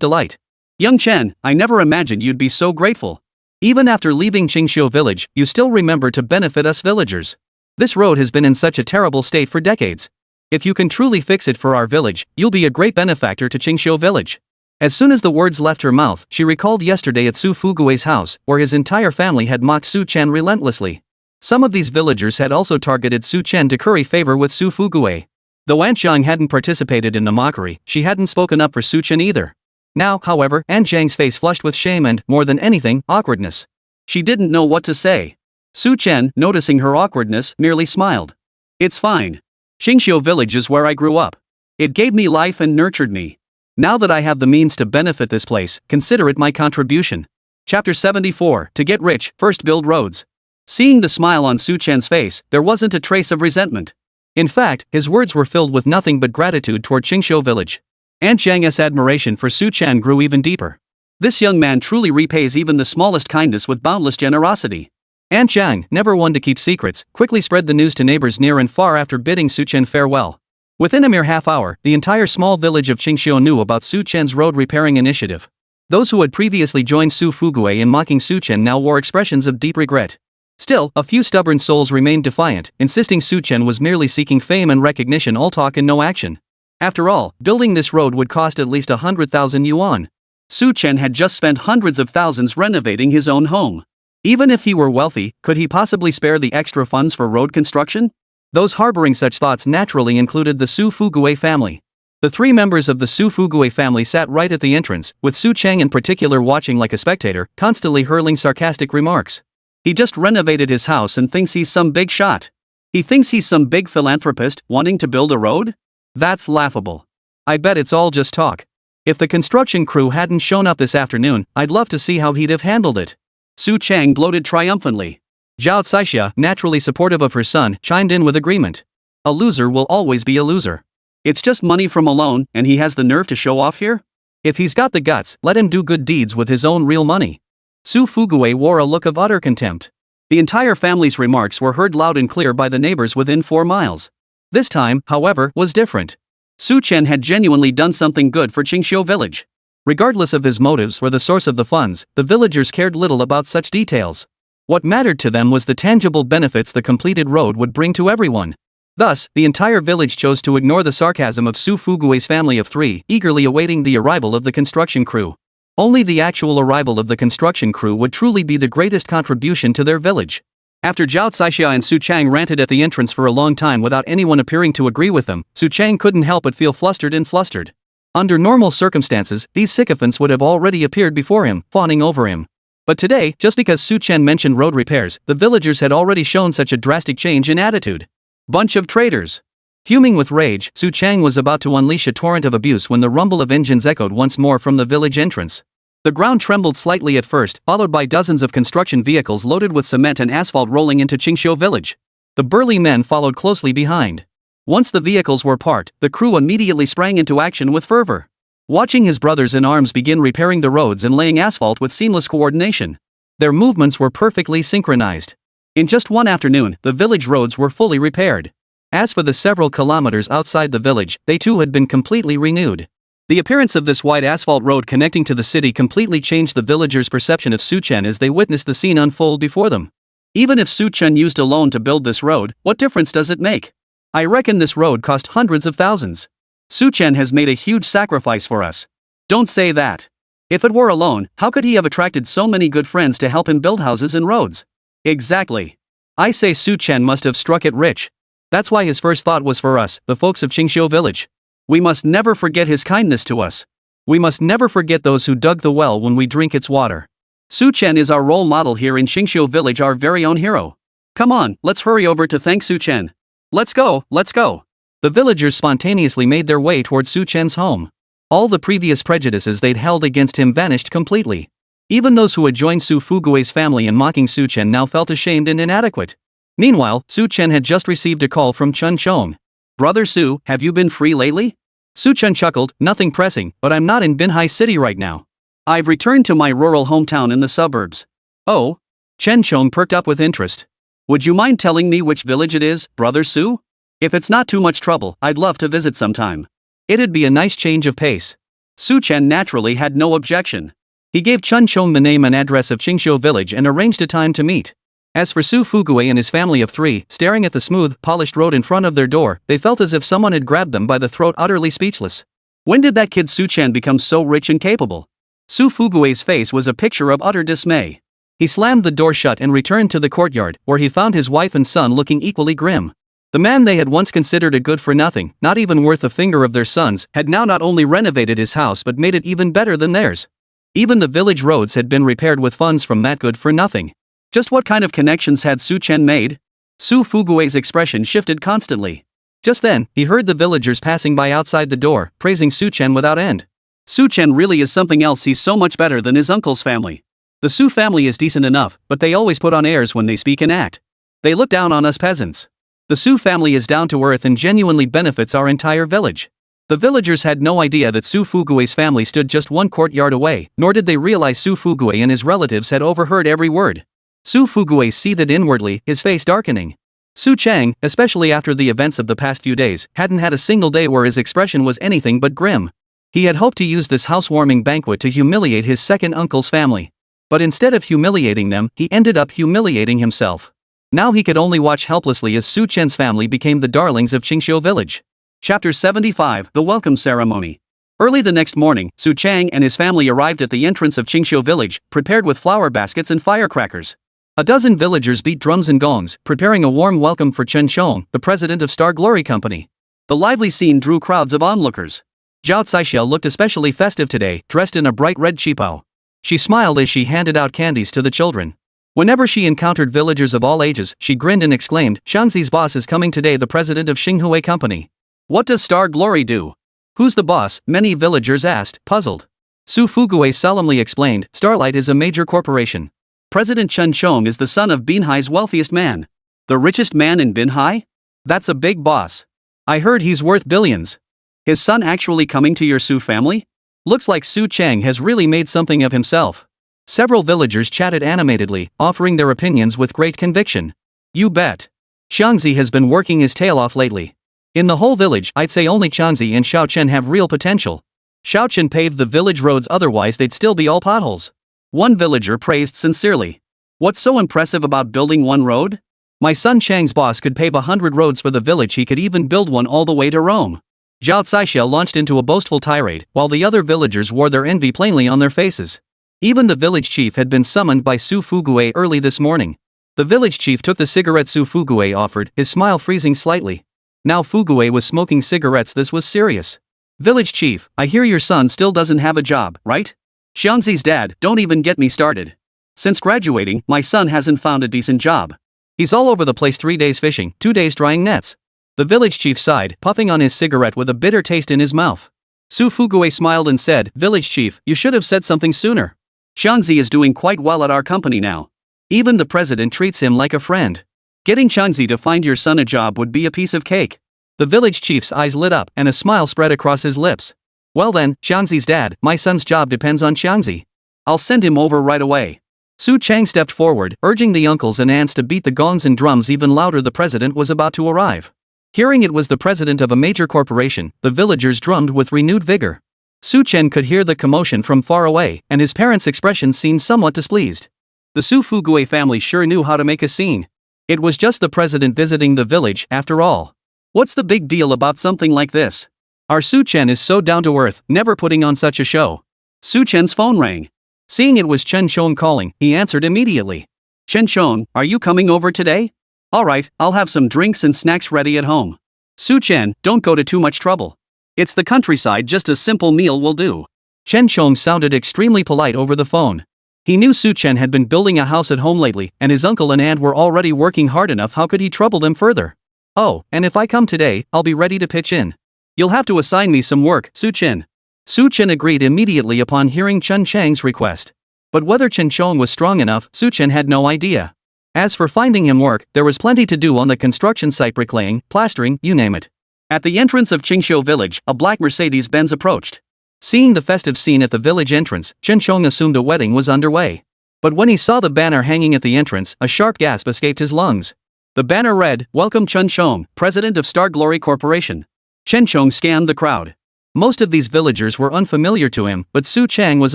delight. Young Chen, I never imagined you'd be so grateful. Even after leaving Qingxiu Village, you still remember to benefit us villagers. This road has been in such a terrible state for decades. If you can truly fix it for our village, you'll be a great benefactor to Qingxiu Village. As soon as the words left her mouth, she recalled yesterday at Su Fugui's house, where his entire family had mocked Su Chen relentlessly. Some of these villagers had also targeted Su Chen to curry favor with Su Fugui. Though Aunt Zhang hadn't participated in the mockery, she hadn't spoken up for Su Chen either. Now, however, Aunt Zhang's face flushed with shame and, more than anything, awkwardness. She didn't know what to say. Su Chen, noticing her awkwardness, merely smiled. It's fine. Qingxiu Village is where I grew up. It gave me life and nurtured me. Now that I have the means to benefit this place, consider it my contribution. Chapter 74, To Get Rich, First Build Roads. Seeing the smile on Su Chen's face, there wasn't a trace of resentment. In fact, his words were filled with nothing but gratitude toward Qingxiu village. Aunt Zhang's admiration for Su Chen grew even deeper. This young man truly repays even the smallest kindness with boundless generosity. Aunt Zhang, never one to keep secrets, quickly spread the news to neighbors near and far after bidding Su Chen farewell. Within a mere half hour, the entire small village of Qingxiu knew about Su Chen's road repairing initiative. Those who had previously joined Su Fuguei in mocking Su Chen now wore expressions of deep regret. Still, a few stubborn souls remained defiant, insisting Su Chen was merely seeking fame and recognition, all talk and no action. After all, building this road would cost at least 100,000 yuan. Su Chen had just spent hundreds of thousands renovating his own home. Even if he were wealthy, could he possibly spare the extra funds for road construction? Those harboring such thoughts naturally included the Su Fuguei family. The three members of the Su Fuguei family sat right at the entrance, with Su Cheng in particular watching like a spectator, constantly hurling sarcastic remarks. He just renovated his house and thinks he's some big shot. He thinks he's some big philanthropist wanting to build a road? That's laughable. I bet it's all just talk. If the construction crew hadn't shown up this afternoon, I'd love to see how he'd have handled it. Su Cheng gloated triumphantly. Zhao Caixia, naturally supportive of her son, chimed in with agreement. A loser will always be a loser. It's just money from a loan, and he has the nerve to show off here? If he's got the guts, let him do good deeds with his own real money. Su Fuguei wore a look of utter contempt. The entire family's remarks were heard loud and clear by the neighbors within 4 miles. This time, however, was different. Su Chen had genuinely done something good for Qingxiu village. Regardless of his motives or the source of the funds, the villagers cared little about such details. What mattered to them was the tangible benefits the completed road would bring to everyone. Thus, the entire village chose to ignore the sarcasm of Su Fuguei's family of 3, eagerly awaiting the arrival of the construction crew. Only the actual arrival of the construction crew would truly be the greatest contribution to their village. After Zhao Caixia and Su Chang ranted at the entrance for a long time without anyone appearing to agree with them, Su Chang couldn't help but feel flustered and flustered. Under normal circumstances, these sycophants would have already appeared before him, fawning over him. But today, just because Su Chen mentioned road repairs, the villagers had already shown such a drastic change in attitude. Bunch of traitors. Fuming with rage, Su Chang was about to unleash a torrent of abuse when the rumble of engines echoed once more from the village entrance. The ground trembled slightly at first, followed by dozens of construction vehicles loaded with cement and asphalt rolling into Qingxiu village. The burly men followed closely behind. Once the vehicles were parked, the crew immediately sprang into action with fervor. Watching his brothers in arms begin repairing the roads and laying asphalt with seamless coordination. Their movements were perfectly synchronized. In just one afternoon, the village roads were fully repaired. As for the several kilometers outside the village, they too had been completely renewed. The appearance of this wide asphalt road connecting to the city completely changed the villagers' perception of Su Chen as they witnessed the scene unfold before them. Even if Su Chen used a loan to build this road, what difference does it make? I reckon this road cost hundreds of thousands. Su Chen has made a huge sacrifice for us. Don't say that. If it were a loan, how could he have attracted so many good friends to help him build houses and roads? Exactly. I say Su Chen must have struck it rich. That's why his first thought was for us, the folks of Qingxiu village. We must never forget his kindness to us. We must never forget those who dug the well when we drink its water. Su Chen is our role model here in Qingxiu village, our very own hero. Come on, let's hurry over to thank Su Chen. Let's go, let's go. The villagers spontaneously made their way toward Su Chen's home. All the previous prejudices they'd held against him vanished completely. Even those who had joined Su Fuguei's family in mocking Su Chen now felt ashamed and inadequate. Meanwhile, Su Chen had just received a call from Chen Chong. Brother Su, have you been free lately? Su Chen chuckled, nothing pressing, but I'm not in Binhai City right now. I've returned to my rural hometown in the suburbs. Oh? Chen Chong perked up with interest. Would you mind telling me which village it is, Brother Su? If it's not too much trouble, I'd love to visit sometime. It'd be a nice change of pace. Su Chen naturally had no objection. He gave Chen Chong the name and address of Qingxiu village and arranged a time to meet. As for Su Fuguei and his family of 3, staring at the smooth, polished road in front of their door, they felt as if someone had grabbed them by the throat, utterly speechless. When did that kid Su Chen become so rich and capable? Su Fuguei's face was a picture of utter dismay. He slammed the door shut and returned to the courtyard, where he found his wife and son looking equally grim. The man they had once considered a good-for-nothing, not even worth a finger of their sons, had now not only renovated his house but made it even better than theirs. Even the village roads had been repaired with funds from that good-for-nothing. Just what kind of connections had Su Chen made? Su Fuguei's expression shifted constantly. Just then, he heard the villagers passing by outside the door, praising Su Chen without end. Su Chen really is something else, he's so much better than his uncle's family. The Su family is decent enough, but they always put on airs when they speak and act. They look down on us peasants. The Su family is down to earth and genuinely benefits our entire village. The villagers had no idea that Su Fugue's family stood just one courtyard away, nor did they realize Su Fugue and his relatives had overheard every word. Su Fugue seethed inwardly, his face darkening. Su Chang, especially after the events of the past few days, hadn't had a single day where his expression was anything but grim. He had hoped to use this housewarming banquet to humiliate his second uncle's family. But instead of humiliating them, he ended up humiliating himself. Now he could only watch helplessly as Su Chen's family became the darlings of Qingxiu village. Chapter 75, The Welcome Ceremony. Early the next morning, Su Chang and his family arrived at the entrance of Qingxiu village, prepared with flower baskets and firecrackers. A dozen villagers beat drums and gongs, preparing a warm welcome for Chen Xiong, the president of Star Glory Company. The lively scene drew crowds of onlookers. Zhao Caixia looked especially festive today, dressed in a bright red qipao. She smiled as she handed out candies to the children. Whenever she encountered villagers of all ages, she grinned and exclaimed, "Xiangzi's boss is coming today, the president of Xinghue Company." "What does Star Glory do?" "Who's the boss?" many villagers asked, puzzled. Su Fugue solemnly explained, "Starlight is a major corporation. President Chen Xiong is the son of Binhai's wealthiest man." "The richest man in Binhai? That's a big boss. I heard he's worth billions. His son actually coming to your Su family? Looks like Su Chang has really made something of himself." Several villagers chatted animatedly, offering their opinions with great conviction. "You bet. Xiangzi has been working his tail off lately. In the whole village, I'd say only Xiangzi and Xiao Chen have real potential. Xiao Chen paved the village roads, otherwise they'd still be all potholes." One villager praised sincerely. "What's so impressive about building one road? My son Chang's boss could pave 100 roads for the village, he could even build one all the way to Rome." Zhao Caixia launched into a boastful tirade, while the other villagers wore their envy plainly on their faces. Even the village chief had been summoned by Su Fugue early this morning. The village chief took the cigarette Su Fugue offered, his smile freezing slightly. Now Fugue was smoking cigarettes, this was serious. "Village chief, I hear your son still doesn't have a job, right? Xiangzi's dad, don't even get me started. Since graduating, my son hasn't found a decent job. He's all over the place, 3 days fishing, 2 days drying nets." The village chief sighed, puffing on his cigarette with a bitter taste in his mouth. Su Fugue smiled and said, "Village chief, you should have said something sooner. Xiangzi is doing quite well at our company now. Even the president treats him like a friend. Getting Xiangzi to find your son a job would be a piece of cake." The village chief's eyes lit up and a smile spread across his lips. "Well then, Xiangzi's dad, my son's job depends on Xiangzi. I'll send him over right away." Su Chang stepped forward, urging the uncles and aunts to beat the gongs and drums even louder. The president was about to arrive. Hearing it was the president of a major corporation, the villagers drummed with renewed vigor. Su Chen could hear the commotion from far away, and his parents' expression seemed somewhat displeased. The Su Fugue family sure knew how to make a scene. It was just the president visiting the village, after all. What's the big deal about something like this? Our Su Chen is so down to earth, never putting on such a show. Su Chen's phone rang. Seeing it was Chen Xiong calling, he answered immediately. "Chen Xiong, are you coming over today? Alright, I'll have some drinks and snacks ready at home. Su Chen, don't go to too much trouble. It's the countryside, just a simple meal will do." Chen Xiong sounded extremely polite over the phone. He knew Su Chen had been building a house at home lately, and his uncle and aunt were already working hard enough. How could he trouble them further? "Oh, and if I come today, I'll be ready to pitch in. You'll have to assign me some work, Su Chen." Su Chen agreed immediately upon hearing Chen Chang's request. But whether Chen Xiong was strong enough, Su Chen had no idea. As for finding him work, there was plenty to do on the construction site, bricklaying, plastering, you name it. At the entrance of Qingxiu village, a black Mercedes-Benz approached. Seeing the festive scene at the village entrance, Chen Xiong assumed a wedding was underway. But when he saw the banner hanging at the entrance, a sharp gasp escaped his lungs. The banner read, "Welcome Chen Xiong, President of Star Glory Corporation." Chen Xiong scanned the crowd. Most of these villagers were unfamiliar to him, but Su Chang was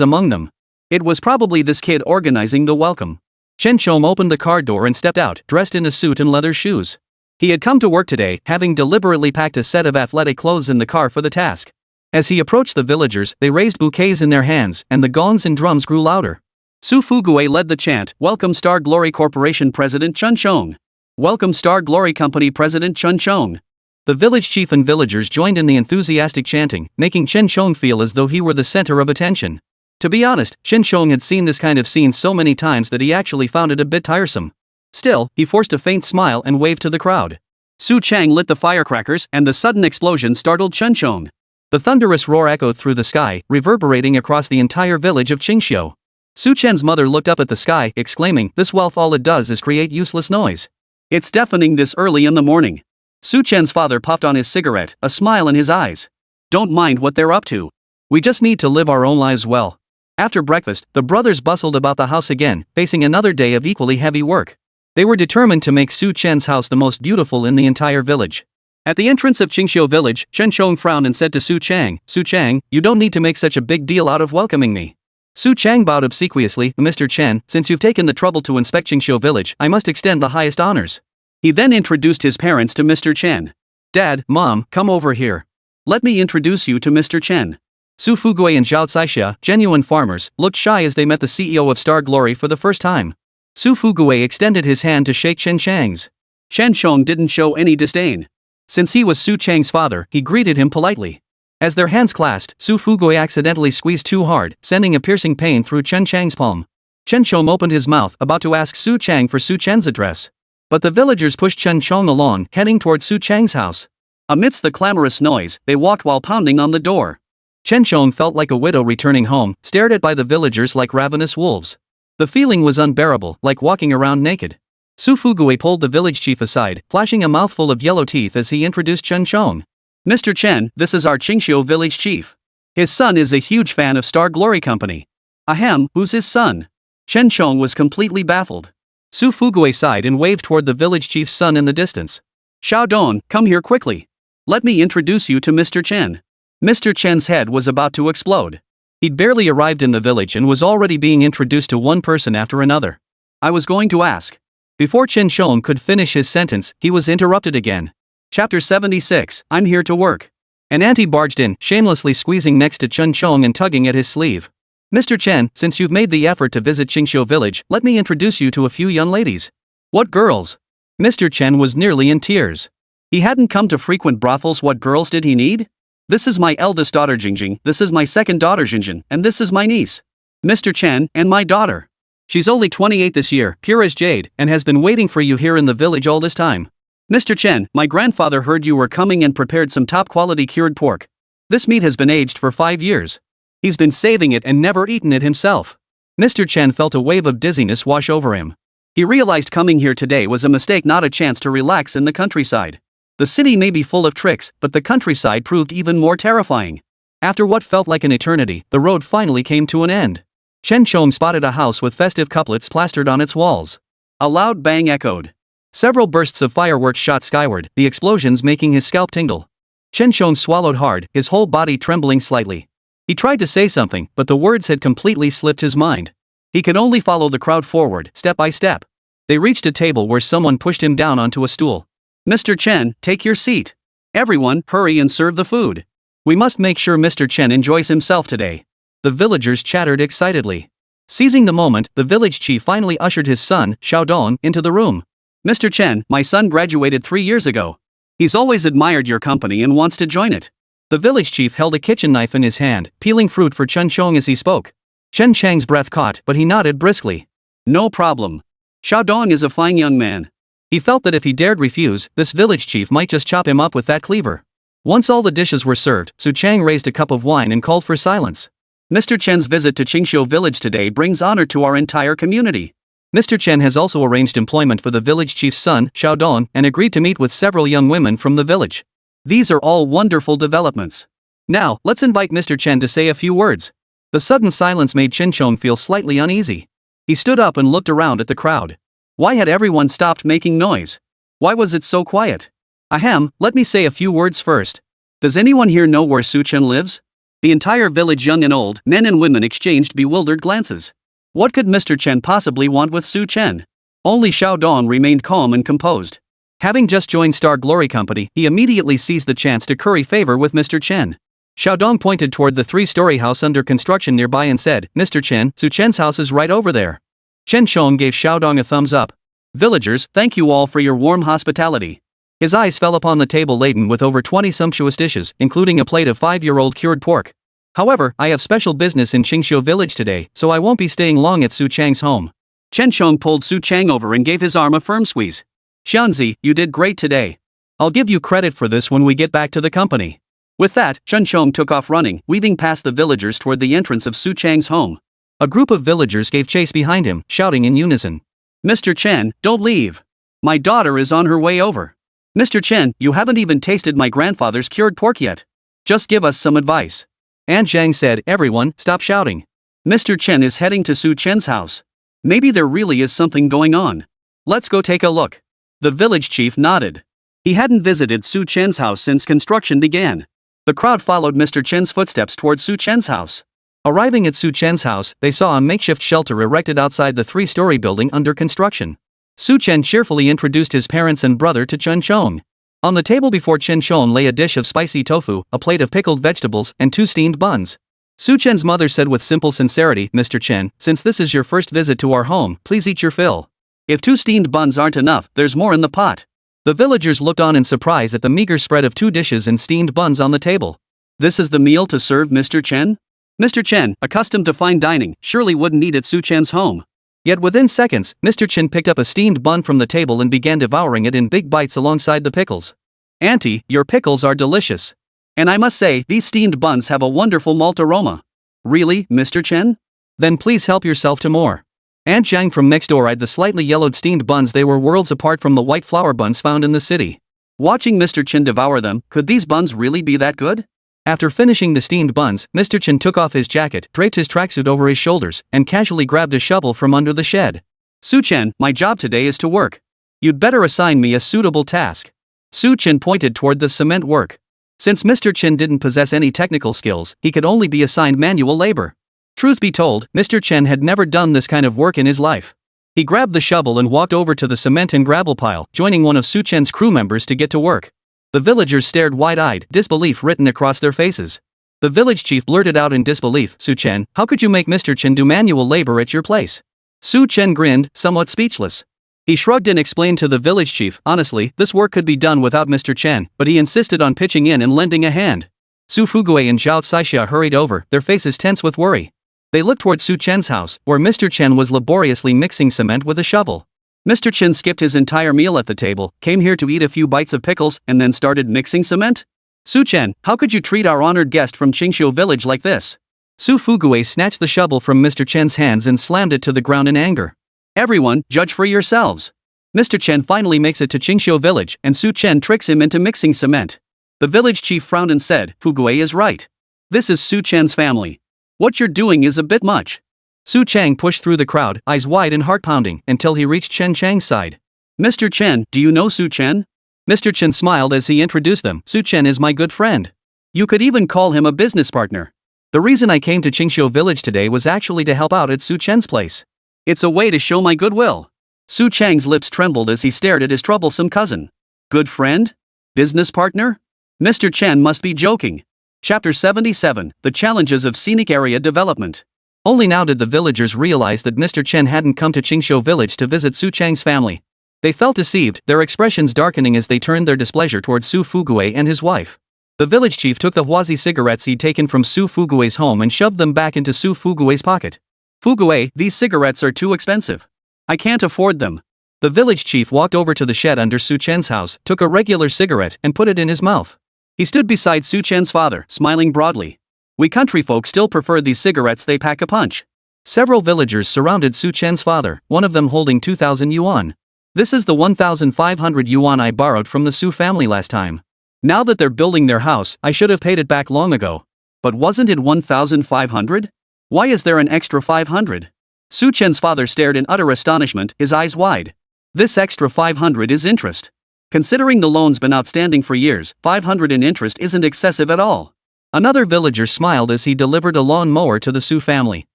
among them. It was probably this kid organizing the welcome. Chen Xiong opened the car door and stepped out, dressed in a suit and leather shoes. He had come to work today, having deliberately packed a set of athletic clothes in the car for the task. As he approached the villagers, they raised bouquets in their hands, and the gongs and drums grew louder. Su Fugue led the chant, "Welcome Star Glory Corporation President Chen Xiong. Welcome Star Glory Company President Chen Xiong." The village chief and villagers joined in the enthusiastic chanting, making Chen Xiong feel as though he were the center of attention. To be honest, Chen Xiong had seen this kind of scene so many times that he actually found it a bit tiresome. Still, he forced a faint smile and waved to the crowd. Su Chang lit the firecrackers, and the sudden explosion startled Chen Xiong. The thunderous roar echoed through the sky, reverberating across the entire village of Qingxiu. Su Chen's mother looked up at the sky, exclaiming, "This wealth, all it does is create useless noise. It's deafening this early in the morning." Su Chen's father puffed on his cigarette, a smile in his eyes. "Don't mind what they're up to. We just need to live our own lives well." After breakfast, the brothers bustled about the house again, facing another day of equally heavy work. They were determined to make Su Chen's house the most beautiful in the entire village. At the entrance of Qingxiu village, Chen frowned and said to Su Chang, "Su Chang, you don't need to make such a big deal out of welcoming me." Su Chang bowed obsequiously, "Mr. Chen, since you've taken the trouble to inspect Qingxiu village, I must extend the highest honors." He then introduced his parents to Mr. Chen. "Dad, Mom, come over here. Let me introduce you to Mr. Chen." Su Fugui and Zhao Caixia, genuine farmers, looked shy as they met the CEO of Star Glory for the first time. Su Fugui extended his hand to shake Chen Chang's. Chen Chong didn't show any disdain. Since he was Su Chang's father, he greeted him politely. As their hands clasped, Su Fugui accidentally squeezed too hard, sending a piercing pain through Chen Chang's palm. Chen Chong opened his mouth, about to ask Su Chang for Su Chen's address. But the villagers pushed Chen Chong along, heading toward Su Chang's house. Amidst the clamorous noise, they walked while pounding on the door. Chen Chong felt like a widow returning home, stared at by the villagers like ravenous wolves. The feeling was unbearable, like walking around naked. Su Fugui pulled the village chief aside, flashing a mouthful of yellow teeth as he introduced Chen Chong. "Mr. Chen, this is our Qingxiu village chief. His son is a huge fan of Star Glory Company." "Ahem, who's his son?" Chen Chong was completely baffled. Su Fugui sighed and waved toward the village chief's son in the distance. "Xiaodong, come here quickly. Let me introduce you to Mr. Chen." Mr. Chen's head was about to explode. He'd barely arrived in the village and was already being introduced to one person after another. "I was going to ask." Before Chen Chong could finish his sentence, he was interrupted again. Chapter 76, I'm here to work. An auntie barged in, shamelessly squeezing next to Chen Chong and tugging at his sleeve. "Mr. Chen, since you've made the effort to visit Qingxiu village, let me introduce you to a few young ladies." "What girls?" Mr. Chen was nearly in tears. He hadn't come to frequent brothels. What girls did he need? "This is my eldest daughter Jingjing, this is my second daughter Jinjin, and this is my niece, Mr. Chen, and my daughter. She's only 28 this year, pure as jade, and has been waiting for you here in the village all this time. Mr. Chen, my grandfather heard you were coming and prepared some top-quality cured pork. This meat has been aged for 5 years. He's been saving it and never eaten it himself." Mr. Chen felt a wave of dizziness wash over him. He realized coming here today was a mistake, not a chance to relax in the countryside. The city may be full of tricks, but the countryside proved even more terrifying. After what felt like an eternity, the road finally came to an end. Chen Chong spotted a house with festive couplets plastered on its walls. A loud bang echoed. Several bursts of fireworks shot skyward, the explosions making his scalp tingle. Chen Chong swallowed hard, his whole body trembling slightly. He tried to say something, but the words had completely slipped his mind. He could only follow the crowd forward, step by step. They reached a table where someone pushed him down onto a stool. "Mr. Chen, take your seat. Everyone, hurry and serve the food. We must make sure Mr. Chen enjoys himself today." The villagers chattered excitedly. Seizing the moment, the village chief finally ushered his son, Xiaodong, into the room. "Mr. Chen, my son graduated 3 years ago. He's always admired your company and wants to join it." The village chief held a kitchen knife in his hand, peeling fruit for Chen Chong as he spoke. Chen Chang's breath caught, but he nodded briskly. "No problem. Xiaodong is a fine young man." He felt that if he dared refuse, this village chief might just chop him up with that cleaver. Once all the dishes were served, Su Chang raised a cup of wine and called for silence. "Mr. Chen's visit to Qingxiu village today brings honor to our entire community. Mr. Chen has also arranged employment for the village chief's son, Xiaodong, and agreed to meet with several young women from the village. These are all wonderful developments. Now, let's invite Mr. Chen to say a few words." The sudden silence made Chen Chong feel slightly uneasy. He stood up and looked around at the crowd. Why had everyone stopped making noise? Why was it so quiet? "Ahem, let me say a few words first. Does anyone here know where Su Chen lives?" The entire village, young and old, men and women, exchanged bewildered glances. What could Mr. Chen possibly want with Su Chen? Only Xiaodong remained calm and composed. Having just joined Star Glory Company, he immediately seized the chance to curry favor with Mr. Chen. Xiaodong pointed toward the 3-story house under construction nearby and said, "Mr. Chen, Su Chen's house is right over there." Chen Chong gave Xiaodong a thumbs up. "Villagers, thank you all for your warm hospitality." His eyes fell upon the table laden with over 20 sumptuous dishes, including a plate of 5-year-old cured pork. "However, I have special business in Qingxiu village today, so I won't be staying long at Su Chang's home." Chen Chong pulled Su Chang over and gave his arm a firm squeeze. "Xianzi, you did great today. I'll give you credit for this when we get back to the company." With that, Chen Chong took off running, weaving past the villagers toward the entrance of Su Chang's home. A group of villagers gave chase behind him, shouting in unison. Mr. Chen, don't leave. My daughter is on her way over. Mr. Chen, you haven't even tasted my grandfather's cured pork yet. Just give us some advice. An Zhang said, everyone, stop shouting. Mr. Chen is heading to Su Chen's house. Maybe there really is something going on. Let's go take a look. The village chief nodded. He hadn't visited Su Chen's house since construction began. The crowd followed Mr. Chen's footsteps towards Su Chen's house. Arriving at Su Chen's house, they saw a makeshift shelter erected outside the 3-story building under construction. Su Chen cheerfully introduced his parents and brother to Chen Chong. On the table before Chen Chong lay a dish of spicy tofu, a plate of pickled vegetables, and 2 steamed buns. Su Chen's mother said with simple sincerity, Mr. Chen, since this is your first visit to our home, please eat your fill. If 2 steamed buns aren't enough, there's more in the pot. The villagers looked on in surprise at the meager spread of 2 dishes and steamed buns on the table. This is the meal to serve Mr. Chen? Mr. Chen, accustomed to fine dining, surely wouldn't eat at Su Chen's home. Yet within seconds, Mr. Chen picked up a steamed bun from the table and began devouring it in big bites alongside the pickles. Auntie, your pickles are delicious. And I must say, these steamed buns have a wonderful malt aroma. Really, Mr. Chen? Then please help yourself to more. Aunt Zhang from next door eyed the slightly yellowed steamed buns. They were worlds apart from the white flour buns found in the city. Watching Mr. Chen devour them, could these buns really be that good? After finishing the steamed buns, Mr. Chen took off his jacket, draped his tracksuit over his shoulders, and casually grabbed a shovel from under the shed. Su Chen, my job today is to work. You'd better assign me a suitable task. Su Chen pointed toward the cement work. Since Mr. Chen didn't possess any technical skills, he could only be assigned manual labor. Truth be told, Mr. Chen had never done this kind of work in his life. He grabbed the shovel and walked over to the cement and gravel pile, joining one of Su Chen's crew members to get to work. The villagers stared wide-eyed, disbelief written across their faces. The village chief blurted out in disbelief, Su Chen, how could you make Mr. Chen do manual labor at your place? Su Chen grinned, somewhat speechless. He shrugged and explained to the village chief, honestly, this work could be done without Mr. Chen, but he insisted on pitching in and lending a hand. Su Fuguei and Zhao Caixia hurried over, their faces tense with worry. They looked toward Su Chen's house, where Mr. Chen was laboriously mixing cement with a shovel. Mr. Chen skipped his entire meal at the table, came here to eat a few bites of pickles, and then started mixing cement? Su Chen, how could you treat our honored guest from Qingxiu village like this? Su Fuguei snatched the shovel from Mr. Chen's hands and slammed it to the ground in anger. Everyone, judge for yourselves. Mr. Chen finally makes it to Qingxiu village, and Su Chen tricks him into mixing cement. The village chief frowned and said, Fuguei is right. This is Su Chen's family. What you're doing is a bit much. Su Chang pushed through the crowd, eyes wide and heart-pounding, until he reached Chen Chang's side. Mr. Chen, do you know Su Chen? Mr. Chen smiled as he introduced them. Su Chen is my good friend. You could even call him a business partner. The reason I came to Qingxiu village today was actually to help out at Su Chen's place. It's a way to show my goodwill. Su Chang's lips trembled as he stared at his troublesome cousin. Good friend? Business partner? Mr. Chen must be joking. Chapter 77, The Challenges of Scenic Area Development. Only now did the villagers realize that Mr. Chen hadn't come to Qingxiu village to visit Su Chang's family. They felt deceived, their expressions darkening as they turned their displeasure towards Su Fuguei and his wife. The village chief took the Huazi cigarettes he'd taken from Su Fuguei's home and shoved them back into Su Fuguei's pocket. Fuguei, these cigarettes are too expensive. I can't afford them. The village chief walked over to the shed under Su Chen's house, took a regular cigarette and put it in his mouth. He stood beside Su Chen's father, smiling broadly. We country folk still prefer these cigarettes, they pack a punch. Several villagers surrounded Su Chen's father, one of them holding 2,000 yuan. This is the 1,500 yuan I borrowed from the Su family last time. Now that they're building their house, I should have paid it back long ago. But wasn't it 1,500? Why is there an extra 500? Su Chen's father stared in utter astonishment, his eyes wide. This extra 500 is interest. Considering the loan's been outstanding for years, 500 in interest isn't excessive at all. Another villager smiled as he delivered a lawn mower to the Su family.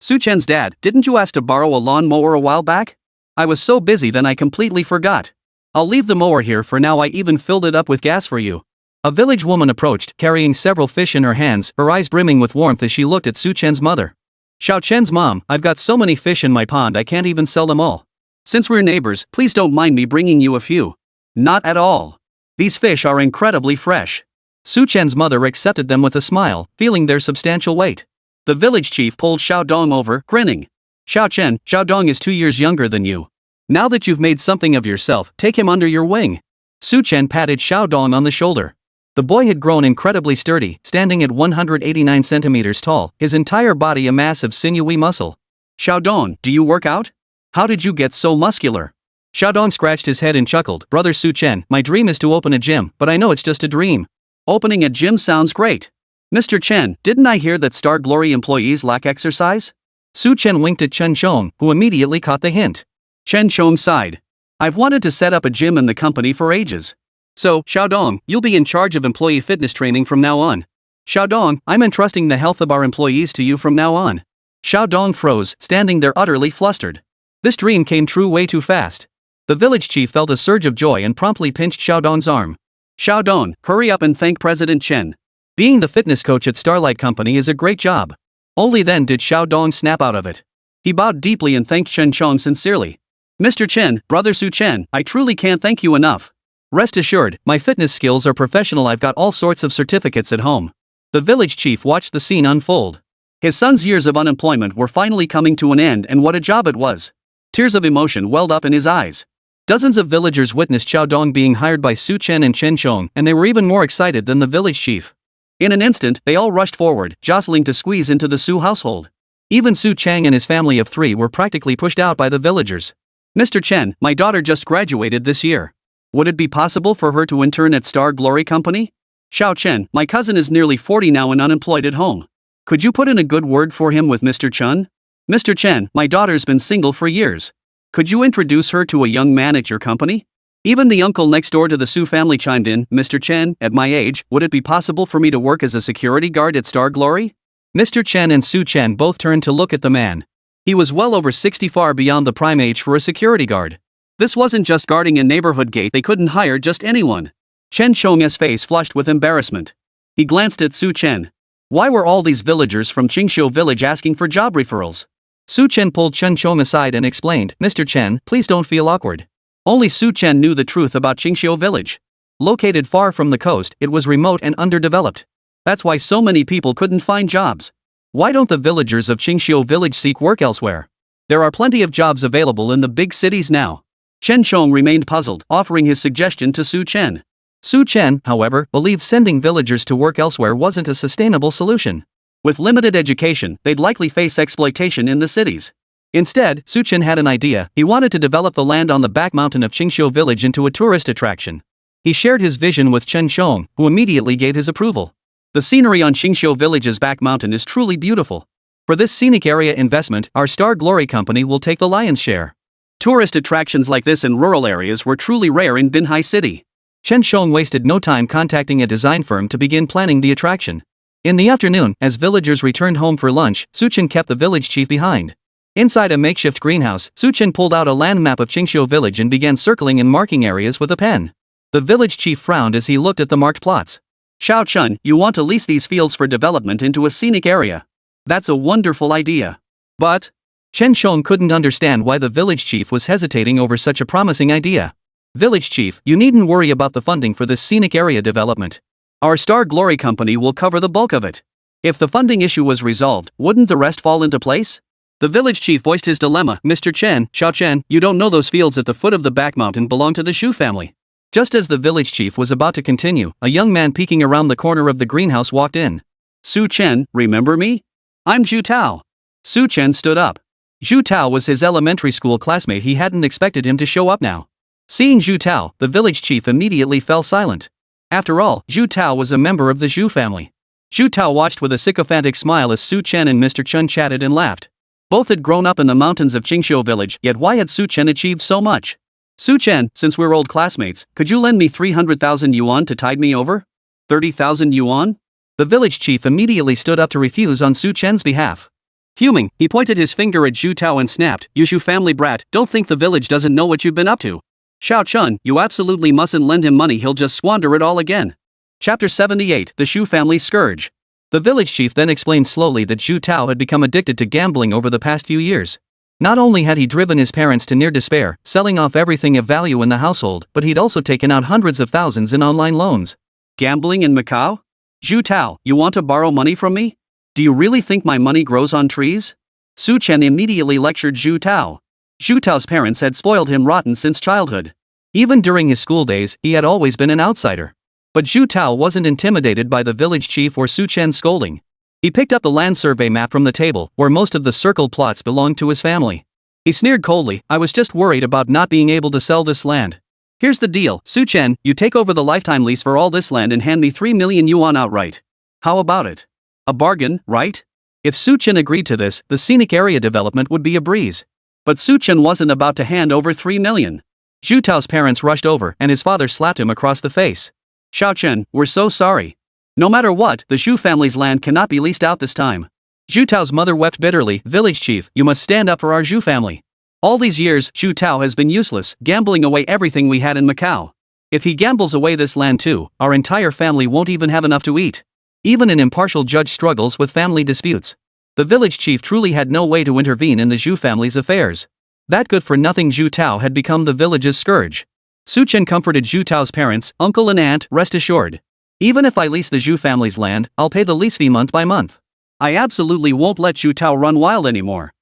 Su Chen's dad, didn't you ask to borrow a lawn mower a while back? I was so busy then I completely forgot. I'll leave the mower here for now, I even filled it up with gas for you. A village woman approached, carrying several fish in her hands, her eyes brimming with warmth as she looked at Su Chen's mother. Xiao Chen's mom, I've got so many fish in my pond I can't even sell them all. Since we're neighbors, please don't mind me bringing you a few. Not at all. These fish are incredibly fresh. Su Chen's mother accepted them with a smile, feeling their substantial weight. The village chief pulled Xiao Dong over, grinning. Xiao Chen, Xiao Dong is 2 years younger than you. Now that you've made something of yourself, take him under your wing. Su Chen patted Xiao Dong on the shoulder. The boy had grown incredibly sturdy, standing at 189 centimeters tall, his entire body a mass of sinewy muscle. Xiaodong, do you work out? How did you get so muscular? Xiaodong scratched his head and chuckled. Brother Su Chen, my dream is to open a gym, but I know it's just a dream. Opening a gym sounds great. Mr. Chen, didn't I hear that Star Glory employees lack exercise? Su Chen winked at Chen Chong, who immediately caught the hint. Chen Chong sighed. I've wanted to set up a gym in the company for ages. So, Xiaodong, you'll be in charge of employee fitness training from now on. Xiaodong, I'm entrusting the health of our employees to you from now on. Xiaodong froze, standing there utterly flustered. This dream came true way too fast. The village chief felt a surge of joy and promptly pinched Xiaodong's arm. Xiaodong, hurry up and thank President Chen. Being the fitness coach at Starlight Company is a great job. Only then did Xiaodong snap out of it. He bowed deeply and thanked Chen Chong sincerely. Mr. Chen, Brother Su Chen, I truly can't thank you enough. Rest assured, my fitness skills are professional. I've got all sorts of certificates at home. The village chief watched the scene unfold. His son's years of unemployment were finally coming to an end, and what a job it was. Tears of emotion welled up in his eyes. Dozens of villagers witnessed Xiaodong being hired by Su Chen and Chen Chong, and they were even more excited than the village chief. In an instant, they all rushed forward, jostling to squeeze into the Su household. Even Su Chang and his family of 3 were practically pushed out by the villagers. Mr. Chen, my daughter just graduated this year. Would it be possible for her to intern at Star Glory Company? Xiao Chen, my cousin is nearly 40 now and unemployed at home. Could you put in a good word for him with Mr. Chen? Mr. Chen, my daughter's been single for years. Could you introduce her to a young man at your company? Even the uncle next door to the Su family chimed in. Mr. Chen, at my age, would it be possible for me to work as a security guard at Star Glory? Mr. Chen and Su Chen both turned to look at the man. He was well over 60, far beyond the prime age for a security guard. This wasn't just guarding a neighborhood gate, they couldn't hire just anyone. Chen Chong's face flushed with embarrassment. He glanced at Su Chen. Why were all these villagers from Qingxiu village asking for job referrals? Su Chen pulled Chen Chong aside and explained, Mr. Chen, please don't feel awkward. Only Su Chen knew the truth about Qingxiu village. Located far from the coast, it was remote and underdeveloped. That's why so many people couldn't find jobs. Why don't the villagers of Qingxiu village seek work elsewhere? There are plenty of jobs available in the big cities now. Chen Chong remained puzzled, offering his suggestion to Su Chen. Su Chen, however, believed sending villagers to work elsewhere wasn't a sustainable solution. With limited education, they'd likely face exploitation in the cities. Instead, Su Chen had an idea. He wanted to develop the land on the back mountain of Qingxiu village into a tourist attraction. He shared his vision with Chen Chong, who immediately gave his approval. The scenery on Qingxiu village's back mountain is truly beautiful. For this scenic area investment, our Star Glory Company will take the lion's share. Tourist attractions like this in rural areas were truly rare in Binhai City. Chen Chong wasted no time contacting a design firm to begin planning the attraction. In the afternoon, as villagers returned home for lunch, Su Chen kept the village chief behind. Inside a makeshift greenhouse, Su Chen pulled out a land map of Qingxiu village and began circling and marking areas with a pen. The village chief frowned as he looked at the marked plots. Xiao Chen, you want to lease these fields for development into a scenic area. That's a wonderful idea. But Chen Chong couldn't understand why the village chief was hesitating over such a promising idea. Village chief, you needn't worry about the funding for this scenic area development. Our Star Glory Company will cover the bulk of it. If the funding issue was resolved, wouldn't the rest fall into place? The village chief voiced his dilemma. Mr. Chen, Xiao Chen, you don't know those fields at the foot of the back mountain belong to the Shu family. Just as the village chief was about to continue, a young man peeking around the corner of the greenhouse walked in. Su Chen, remember me? I'm Zhu Tao. Su Chen stood up. Zhu Tao was his elementary school classmate. He hadn't expected him to show up now. Seeing Zhu Tao, the village chief immediately fell silent. After all, Zhu Tao was a member of the Zhu family. Zhu Tao watched with a sycophantic smile as Su Chen and Mr. Chen chatted and laughed. Both had grown up in the mountains of Qingxiu village, yet why had Su Chen achieved so much? Su Chen, since we're old classmates, could you lend me 300,000 yuan to tide me over? 30,000 yuan? The village chief immediately stood up to refuse on Su Chen's behalf. Fuming, he pointed his finger at Zhu Tao and snapped, "You Shu family brat, don't think the village doesn't know what you've been up to. Xiao Chen, you absolutely mustn't lend him money, he'll just squander it all again." Chapter 78, The Shu Family's Scourge. The village chief then explained slowly that Zhu Tao had become addicted to gambling over the past few years. Not only had he driven his parents to near despair, selling off everything of value in the household, but he'd also taken out hundreds of thousands in online loans. Gambling in Macau? Zhu Tao, you want to borrow money from me? Do you really think my money grows on trees? Su Chen immediately lectured Zhu Tao. Zhu Tao's parents had spoiled him rotten since childhood. Even during his school days, he had always been an outsider. But Zhu Tao wasn't intimidated by the village chief or Su Chen's scolding. He picked up the land survey map from the table, where most of the circled plots belonged to his family. He sneered coldly, "I was just worried about not being able to sell this land. Here's the deal, Su Chen, you take over the lifetime lease for all this land and hand me 3 million yuan outright. How about it? A bargain, right?" If Su Chen agreed to this, the scenic area development would be a breeze. But Su Chen wasn't about to hand over 3 million. Zhu Tao's parents rushed over and his father slapped him across the face. "Xiao Chen, we're so sorry. No matter what, the Zhu family's land cannot be leased out this time." Zhu Tao's mother wept bitterly, "Village chief, you must stand up for our Zhu family. All these years, Zhu Tao has been useless, gambling away everything we had in Macau. If he gambles away this land too, our entire family won't even have enough to eat." Even an impartial judge struggles with family disputes. The village chief truly had no way to intervene in the Zhu family's affairs. That good-for-nothing Zhu Tao had become the village's scourge. Su Chen comforted Zhu Tao's parents, uncle and aunt, "Rest assured. Even if I lease the Zhu family's land, I'll pay the lease fee month by month. I absolutely won't let Zhu Tao run wild anymore."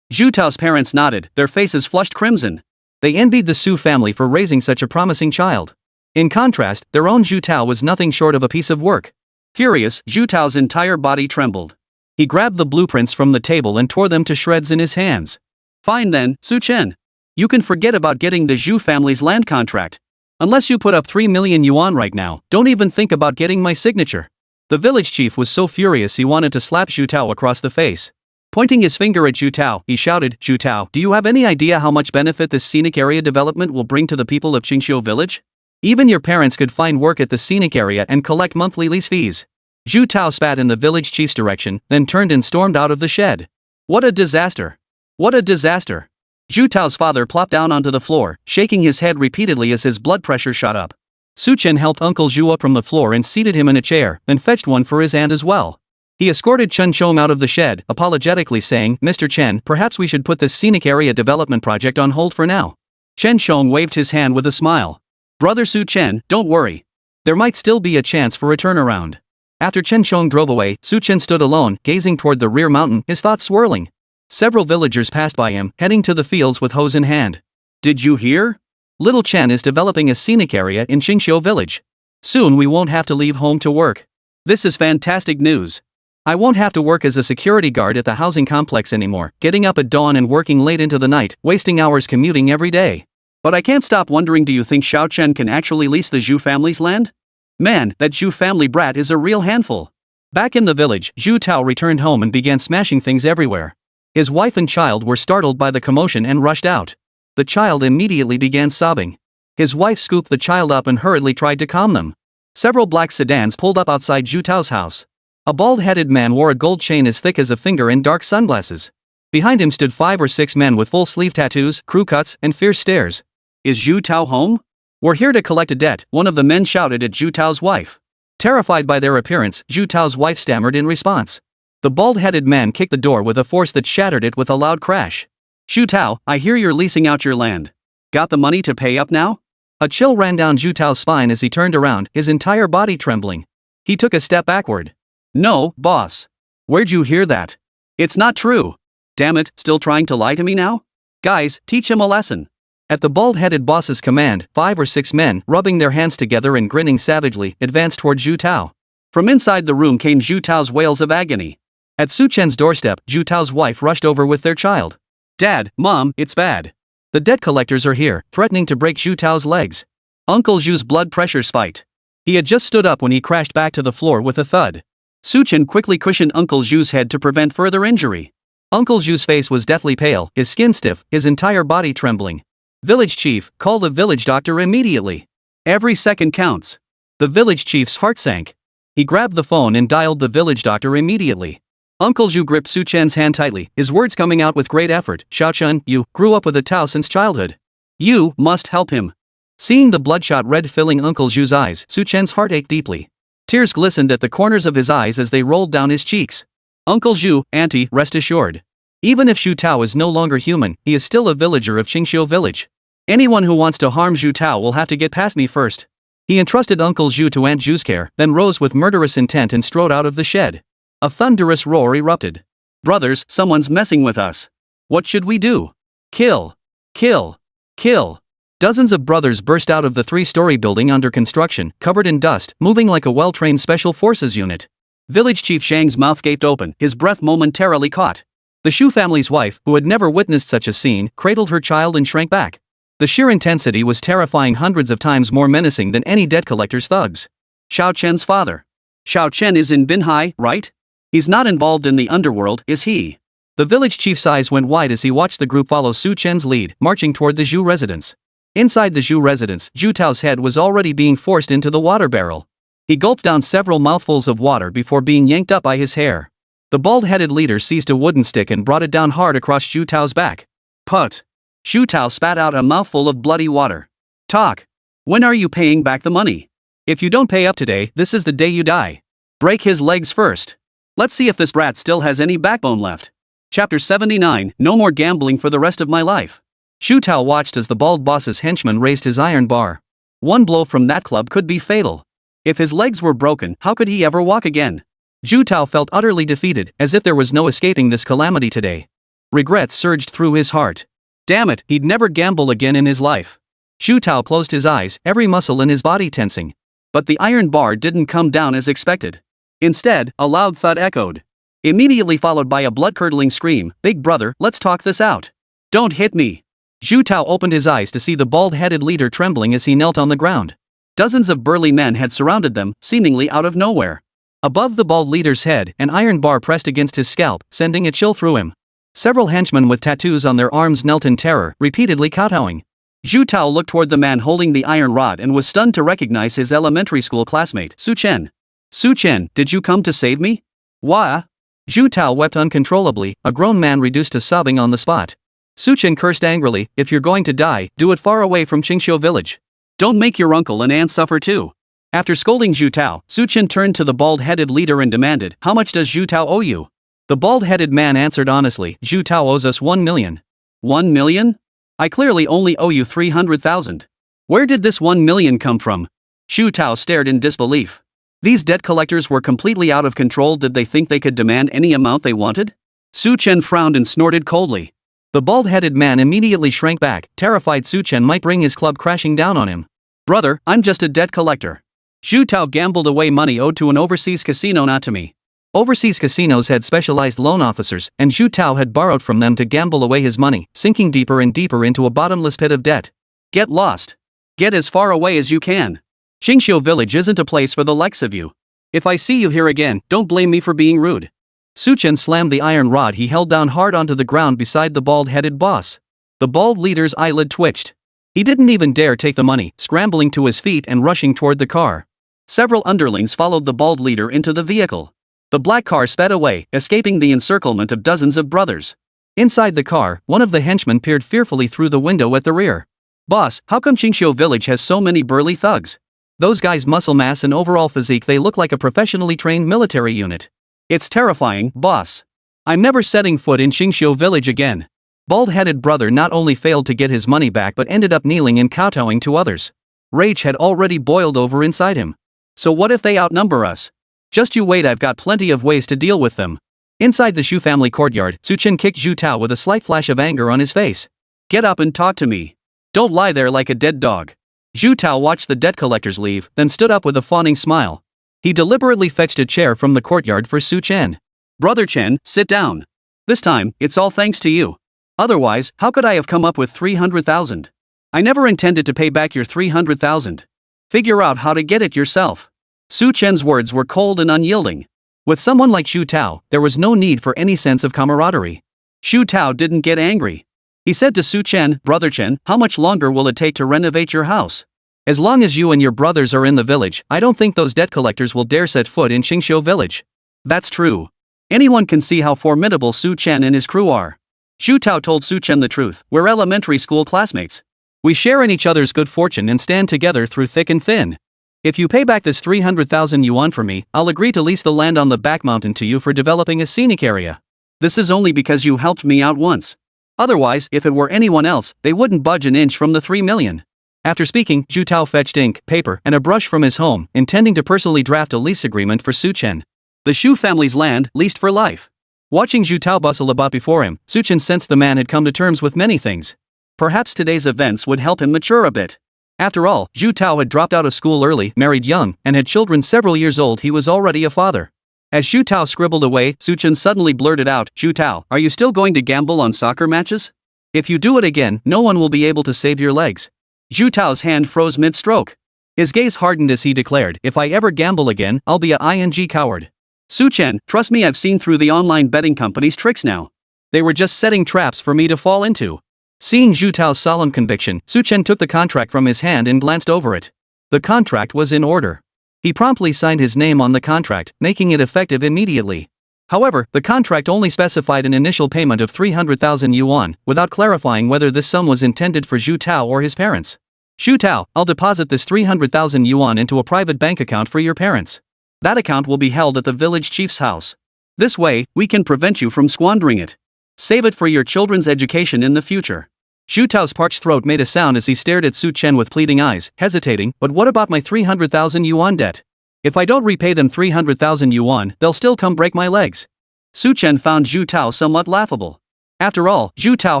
Zhu Tao's parents nodded, their faces flushed crimson. They envied the Su family for raising such a promising child. In contrast, their own Zhu Tao was nothing short of a piece of work. Furious, Zhu Tao's entire body trembled. He grabbed the blueprints from the table and tore them to shreds in his hands. "Fine then, Su Chen. You can forget about getting the Zhu family's land contract. Unless you put up 3 million yuan right now, don't even think about getting my signature." The village chief was so furious he wanted to slap Zhu Tao across the face. Pointing his finger at Zhu Tao, he shouted, "Zhu Tao, do you have any idea how much benefit this scenic area development will bring to the people of Qingxiu village? Even your parents could find work at the scenic area and collect monthly lease fees." Zhu Tao spat in the village chief's direction, then turned and stormed out of the shed. What a disaster! What a disaster! Zhu Tao's father plopped down onto the floor, shaking his head repeatedly as his blood pressure shot up. Su Chen helped Uncle Zhu up from the floor and seated him in a chair, then fetched one for his aunt as well. He escorted Chen Chong out of the shed, apologetically saying, "Mr. Chen, perhaps we should put this scenic area development project on hold for now." Chen Chong waved his hand with a smile. "Brother Su Chen, don't worry. There might still be a chance for a turnaround." After Chen Chong drove away, Su Chen stood alone, gazing toward the rear mountain, his thoughts swirling. Several villagers passed by him, heading to the fields with hoes in hand. "Did you hear? Little Chen is developing a scenic area in Qingxiu village. Soon we won't have to leave home to work. This is fantastic news. I won't have to work as a security guard at the housing complex anymore, getting up at dawn and working late into the night, wasting hours commuting every day. But I can't stop wondering, do you think Xiao Chen can actually lease the Zhu family's land? Man, that Zhu family brat is a real handful." Back in the village, Zhu Tao returned home and began smashing things everywhere. His wife and child were startled by the commotion and rushed out. The child immediately began sobbing. His wife scooped the child up and hurriedly tried to calm them. Several black sedans pulled up outside Zhu Tao's house. A bald-headed man wore a gold chain as thick as a finger and dark sunglasses. Behind him stood 5 or 6 men with full-sleeve tattoos, crew cuts, and fierce stares. "Is Zhu Tao home? We're here to collect a debt," one of the men shouted at Zhu Tao's wife. Terrified by their appearance, Zhu Tao's wife stammered in response. The bald-headed man kicked the door with a force that shattered it with a loud crash. "Zhu Tao, I hear you're leasing out your land. Got the money to pay up now?" A chill ran down Zhu Tao's spine as he turned around, his entire body trembling. He took a step backward. "No, boss. Where'd you hear that? It's not true. Damn it, still trying to lie to me now? Guys, teach him a lesson." At the bald-headed boss's command, 5 or 6 men, rubbing their hands together and grinning savagely, advanced toward Zhu Tao. From inside the room came Zhu Tao's wails of agony. At Su Chen's doorstep, Zhu Tao's wife rushed over with their child. "Dad, Mom, it's bad. The debt collectors are here, threatening to break Zhu Tao's legs." Uncle Zhu's blood pressure spiked. He had just stood up when he crashed back to the floor with a thud. Su Chen quickly cushioned Uncle Zhu's head to prevent further injury. Uncle Zhu's face was deathly pale, his skin stiff, his entire body trembling. "Village chief, call the village doctor immediately. Every second counts." The village chief's heart sank. He grabbed the phone and dialed the village doctor immediately. Uncle Zhu gripped Su Chen's hand tightly, his words coming out with great effort. "Xiao Chen, you grew up with a Tao since childhood. You must help him." Seeing the bloodshot red filling Uncle Zhu's eyes, Su Chen's heart ached deeply. Tears glistened at the corners of his eyes as they rolled down his cheeks. "Uncle Zhu, Auntie, rest assured. Even if Zhu Tao is no longer human, he is still a villager of Qingxiu village. Anyone who wants to harm Zhu Tao will have to get past me first." He entrusted Uncle Zhu to Aunt Zhu's care, then rose with murderous intent and strode out of the shed. A thunderous roar erupted. "Brothers, someone's messing with us. What should we do? Kill! Kill! Kill!" Dozens of brothers burst out of the three-story building under construction, covered in dust, moving like a well-trained special forces unit. Village Chief Shang's mouth gaped open, his breath momentarily caught. The Shu family's wife, who had never witnessed such a scene, cradled her child and shrank back. The sheer intensity was terrifying, hundreds of times more menacing than any debt collector's thugs. Xiao Chen's father. Xiao Chen is in Binhai, right? He's not involved in the underworld, is he? The village chief's eyes went wide as he watched the group follow Su Chen's lead, marching toward the Zhu residence. Inside the Zhu residence, Zhu Tao's head was already being forced into the water barrel. He gulped down several mouthfuls of water before being yanked up by his hair. The bald-headed leader seized a wooden stick and brought it down hard across Zhu Tao's back. Put. Zhu Tao spat out a mouthful of bloody water. Talk. When are you paying back the money? If you don't pay up today, this is the day you die. Break his legs first. Let's see if this brat still has any backbone left. Chapter 79, No more gambling for the rest of my life. Zhu Tao watched as the bald boss's henchman raised his iron bar. One blow from that club could be fatal. If his legs were broken, how could he ever walk again? Zhu Tao felt utterly defeated, as if there was no escaping this calamity today. Regret surged through his heart. Damn it, he'd never gamble again in his life. Zhu Tao closed his eyes, every muscle in his body tensing. But the iron bar didn't come down as expected. Instead, a loud thud echoed. Immediately followed by a blood-curdling scream, "Big brother, let's talk this out. Don't hit me." Zhu Tao opened his eyes to see the bald-headed leader trembling as he knelt on the ground. Dozens of burly men had surrounded them, seemingly out of nowhere. Above the bald leader's head, an iron bar pressed against his scalp, sending a chill through him. Several henchmen with tattoos on their arms knelt in terror, repeatedly kowtowing. Zhu Tao looked toward the man holding the iron rod and was stunned to recognize his elementary school classmate, Su Chen. Su Chen, did you come to save me? Wah? Zhu Tao wept uncontrollably, a grown man reduced to sobbing on the spot. Su Chen cursed angrily, if you're going to die, do it far away from Qingxiu village. Don't make your uncle and aunt suffer too. After scolding Zhu Tao, Su Chen turned to the bald-headed leader and demanded, how much does Zhu Tao owe you? The bald-headed man answered honestly, Zhu Tao owes us 1 million. 1 million? I clearly only owe you 300,000. Where did this 1 million come from? Zhu Tao stared in disbelief. These debt collectors were completely out of control. Did they think they could demand any amount they wanted? Su Chen frowned and snorted coldly. The bald-headed man immediately shrank back, terrified Su Chen might bring his club crashing down on him. Brother, I'm just a debt collector. Zhu Tao gambled away money owed to an overseas casino, not to me. Overseas casinos had specialized loan officers, and Zhu Tao had borrowed from them to gamble away his money, sinking deeper and deeper into a bottomless pit of debt. Get lost. Get as far away as you can. Qingxiu village isn't a place for the likes of you. If I see you here again, don't blame me for being rude. Su Chen slammed the iron rod he held down hard onto the ground beside the bald-headed boss. The bald leader's eyelid twitched. He didn't even dare take the money, scrambling to his feet and rushing toward the car. Several underlings followed the bald leader into the vehicle. The black car sped away, escaping the encirclement of dozens of brothers. Inside the car, one of the henchmen peered fearfully through the window at the rear. Boss, how come Qingxiu village has so many burly thugs? Those guys' muscle mass and overall physique, they look like a professionally trained military unit. It's terrifying, boss. I'm never setting foot in Qingxiu village again. Bald-headed brother not only failed to get his money back but ended up kneeling and kowtowing to others. Rage had already boiled over inside him. So what if they outnumber us? Just you wait, I've got plenty of ways to deal with them. Inside the Shu family courtyard, Su Chen kicked Zhu Tao with a slight flash of anger on his face. Get up and talk to me. Don't lie there like a dead dog. Zhu Tao watched the debt collectors leave, then stood up with a fawning smile. He deliberately fetched a chair from the courtyard for Su Chen. Brother Chen, sit down. This time, it's all thanks to you. Otherwise, how could I have come up with 300,000? I never intended to pay back your 300,000. Figure out how to get it yourself. Su Chen's words were cold and unyielding. With someone like Zhu Tao, there was no need for any sense of camaraderie. Zhu Tao didn't get angry. He said to Su Chen, Brother Chen, how much longer will it take to renovate your house? As long as you and your brothers are in the village, I don't think those debt collectors will dare set foot in Qingxiu village. That's true. Anyone can see how formidable Su Chen and his crew are. Zhu Tao told Su Chen the truth, we're elementary school classmates. We share in each other's good fortune and stand together through thick and thin. If you pay back this 300,000 yuan for me, I'll agree to lease the land on the back mountain to you for developing a scenic area. This is only because you helped me out once. Otherwise, if it were anyone else, they wouldn't budge an inch from the 3 million. After speaking, Zhu Tao fetched ink, paper, and a brush from his home, intending to personally draft a lease agreement for Su Chen. The Shu family's land, leased for life. Watching Zhu Tao bustle about before him, Su Chen sensed the man had come to terms with many things. Perhaps today's events would help him mature a bit. After all, Zhu Tao had dropped out of school early, married young, and had children several years old. He was already a father. As Zhu Tao scribbled away, Chen suddenly blurted out, "Zhu Tao, are you still going to gamble on soccer matches? If you do it again, no one will be able to save your legs." Zhu Tao's hand froze mid-stroke. His gaze hardened as he declared, "If I ever gamble again, I'll be a ing coward." Chen, trust me, I've seen through the online betting company's tricks now. They were just setting traps for me to fall into. Seeing Zhu Tao's solemn conviction, Chen took the contract from his hand and glanced over it. The contract was in order. He promptly signed his name on the contract, making it effective immediately. However, the contract only specified an initial payment of 300,000 yuan, without clarifying whether this sum was intended for Zhu Tao or his parents. "Zhu Tao, I'll deposit this 300,000 yuan into a private bank account for your parents. That account will be held at the village chief's house. This way, we can prevent you from squandering it. Save it for your children's education in the future." Zhu Tao's parched throat made a sound as he stared at Chen with pleading eyes, hesitating. "But what about my 300,000 yuan debt? If I don't repay them 300,000 yuan, they'll still come break my legs." Chen found Zhu Tao somewhat laughable. After all, Zhu Tao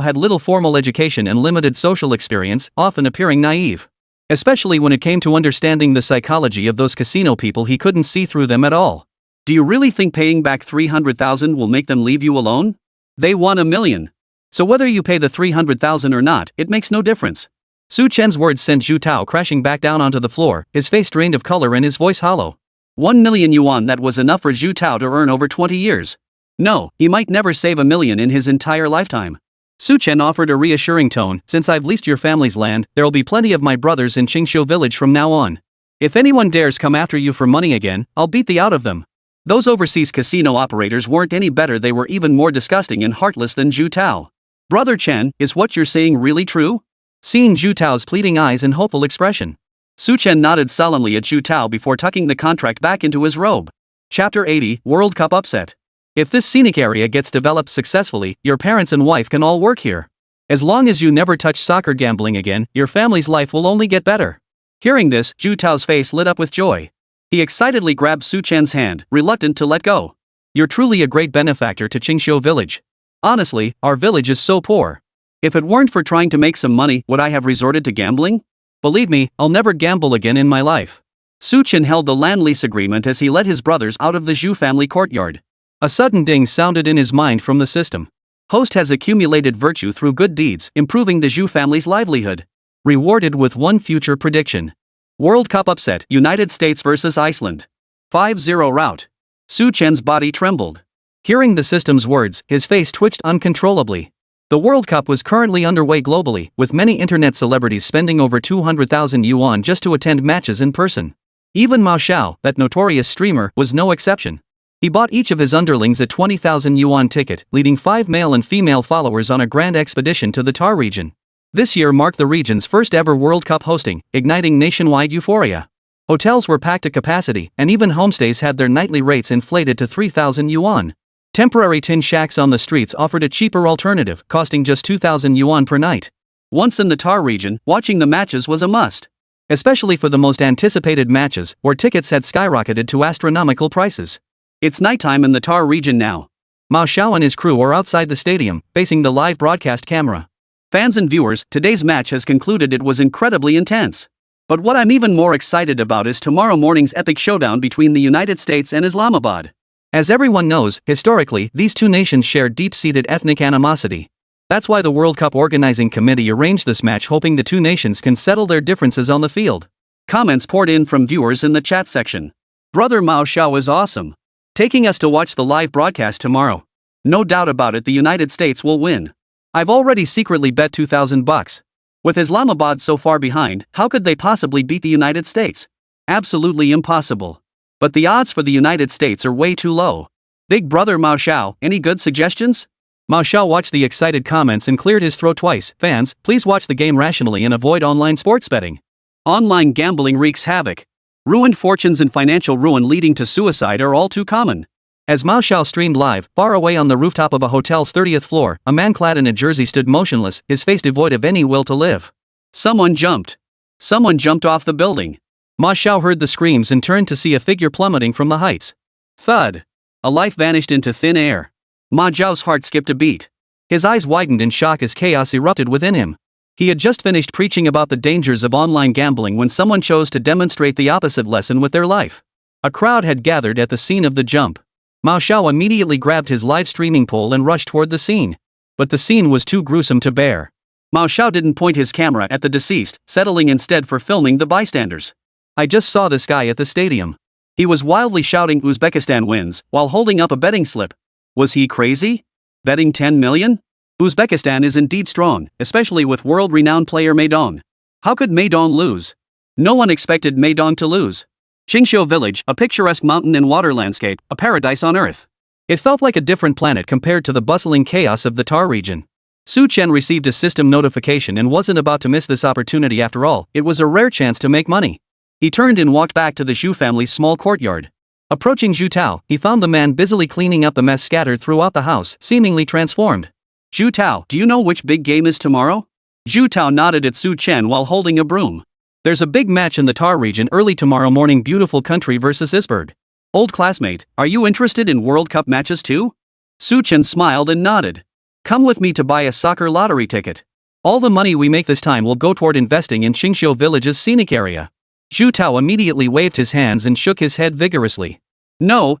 had little formal education and limited social experience, often appearing naive. Especially when it came to understanding the psychology of those casino people. He couldn't see through them at all. "Do you really think paying back 300,000 will make them leave you alone? They won 1,000,000. So whether you pay the 300,000 or not, it makes no difference." Chen's words sent Zhu Tao crashing back down onto the floor, his face drained of color and his voice hollow. 1,000,000 yuan, that was enough for Zhu Tao to earn over 20 years. No, he might never save 1,000,000 in his entire lifetime. Chen offered a reassuring tone, "Since I've leased your family's land, there'll be plenty of my brothers in Qingxiu village from now on. If anyone dares come after you for money again, I'll beat the out of them." Those overseas casino operators weren't any better, they were even more disgusting and heartless than Zhu Tao. "Brother Chen, is what you're saying really true?" Seeing Zhu Tao's pleading eyes and hopeful expression, Chen nodded solemnly at Zhu Tao before tucking the contract back into his robe. Chapter 80, World Cup Upset. "If this scenic area gets developed successfully, your parents and wife can all work here. As long as you never touch soccer gambling again, your family's life will only get better." Hearing this, Zhu Tao's face lit up with joy. He excitedly grabbed Chen's hand, reluctant to let go. "You're truly a great benefactor to Qingxiu village. Honestly, our village is so poor. If it weren't for trying to make some money, would I have resorted to gambling? Believe me, I'll never gamble again in my life." Chen held the land lease agreement as he led his brothers out of the Zhu family courtyard. A sudden ding sounded in his mind from the system. "Host has accumulated virtue through good deeds, improving the Zhu family's livelihood. Rewarded with one future prediction. World Cup upset, United States vs Iceland. 5-0 rout." Chen's body trembled. Hearing the system's words, his face twitched uncontrollably. The World Cup was currently underway globally, with many internet celebrities spending over 200,000 yuan just to attend matches in person. Even Mao Xiao, that notorious streamer, was no exception. He bought each of his underlings a 20,000 yuan ticket, leading 5 male and female followers on a grand expedition to the Tar region. This year marked the region's first ever World Cup hosting, igniting nationwide euphoria. Hotels were packed to capacity, and even homestays had their nightly rates inflated to 3,000 yuan. Temporary tin shacks on the streets offered a cheaper alternative, costing just 2,000 yuan per night. Once in the Tar region, watching the matches was a must. Especially for the most anticipated matches, where tickets had skyrocketed to astronomical prices. It's nighttime in the Tar region now. Mao Xiao and his crew are outside the stadium, facing the live broadcast camera. "Fans and viewers, today's match has concluded. It was incredibly intense. But what I'm even more excited about is tomorrow morning's epic showdown between the United States and Islamabad." As everyone knows, historically, these two nations share deep-seated ethnic animosity. That's why the World Cup Organizing Committee arranged this match, hoping the two nations can settle their differences on the field. Comments poured in from viewers in the chat section. "Brother Mao Xiao is awesome. Taking us to watch the live broadcast tomorrow. No doubt about it, the United States will win. I've already secretly bet $2,000. With Islamabad so far behind, how could they possibly beat the United States? Absolutely impossible. But the odds for the United States are way too low. Big brother Mao Xiao, any good suggestions?" Mao Xiao watched the excited comments and cleared his throat twice. "Fans, please watch the game rationally and avoid online sports betting. Online gambling wreaks havoc. Ruined fortunes and financial ruin leading to suicide are all too common." As Mao Xiao streamed live, far away on the rooftop of a hotel's 30th floor, a man clad in a jersey stood motionless, his face devoid of any will to live. Someone jumped off the building. Ma Xiao heard the screams and turned to see a figure plummeting from the heights. Thud. A life vanished into thin air. Ma Zhao's heart skipped a beat. His eyes widened in shock as chaos erupted within him. He had just finished preaching about the dangers of online gambling when someone chose to demonstrate the opposite lesson with their life. A crowd had gathered at the scene of the jump. Mao Xiao immediately grabbed his live streaming pole and rushed toward the scene. But the scene was too gruesome to bear. Mao Xiao didn't point his camera at the deceased, settling instead for filming the bystanders. I just saw this guy at the stadium. He was wildly shouting Uzbekistan wins, while holding up a betting slip. Was he crazy? Betting 10 million? Uzbekistan is indeed strong, especially with world-renowned player Maidong. How could Maidong lose? No one expected Maidong to lose. Qingxiu village, a picturesque mountain and water landscape, a paradise on earth. It felt like a different planet compared to the bustling chaos of the Tar region. Chen received a system notification and wasn't about to miss this opportunity after all. It was a rare chance to make money. He turned and walked back to the Zhu family's small courtyard. Approaching Zhu Tao, he found the man busily cleaning up the mess scattered throughout the house, seemingly transformed. Zhu Tao, do you know which big game is tomorrow? Zhu Tao nodded at Chen while holding a broom. There's a big match in the Tar region early tomorrow morning, beautiful country versus Isberg. Old classmate, are you interested in World Cup matches too? Chen smiled and nodded. Come with me to buy a soccer lottery ticket. All the money we make this time will go toward investing in Qingxiu village's scenic area. Zhu Tao immediately waved his hands and shook his head vigorously. No.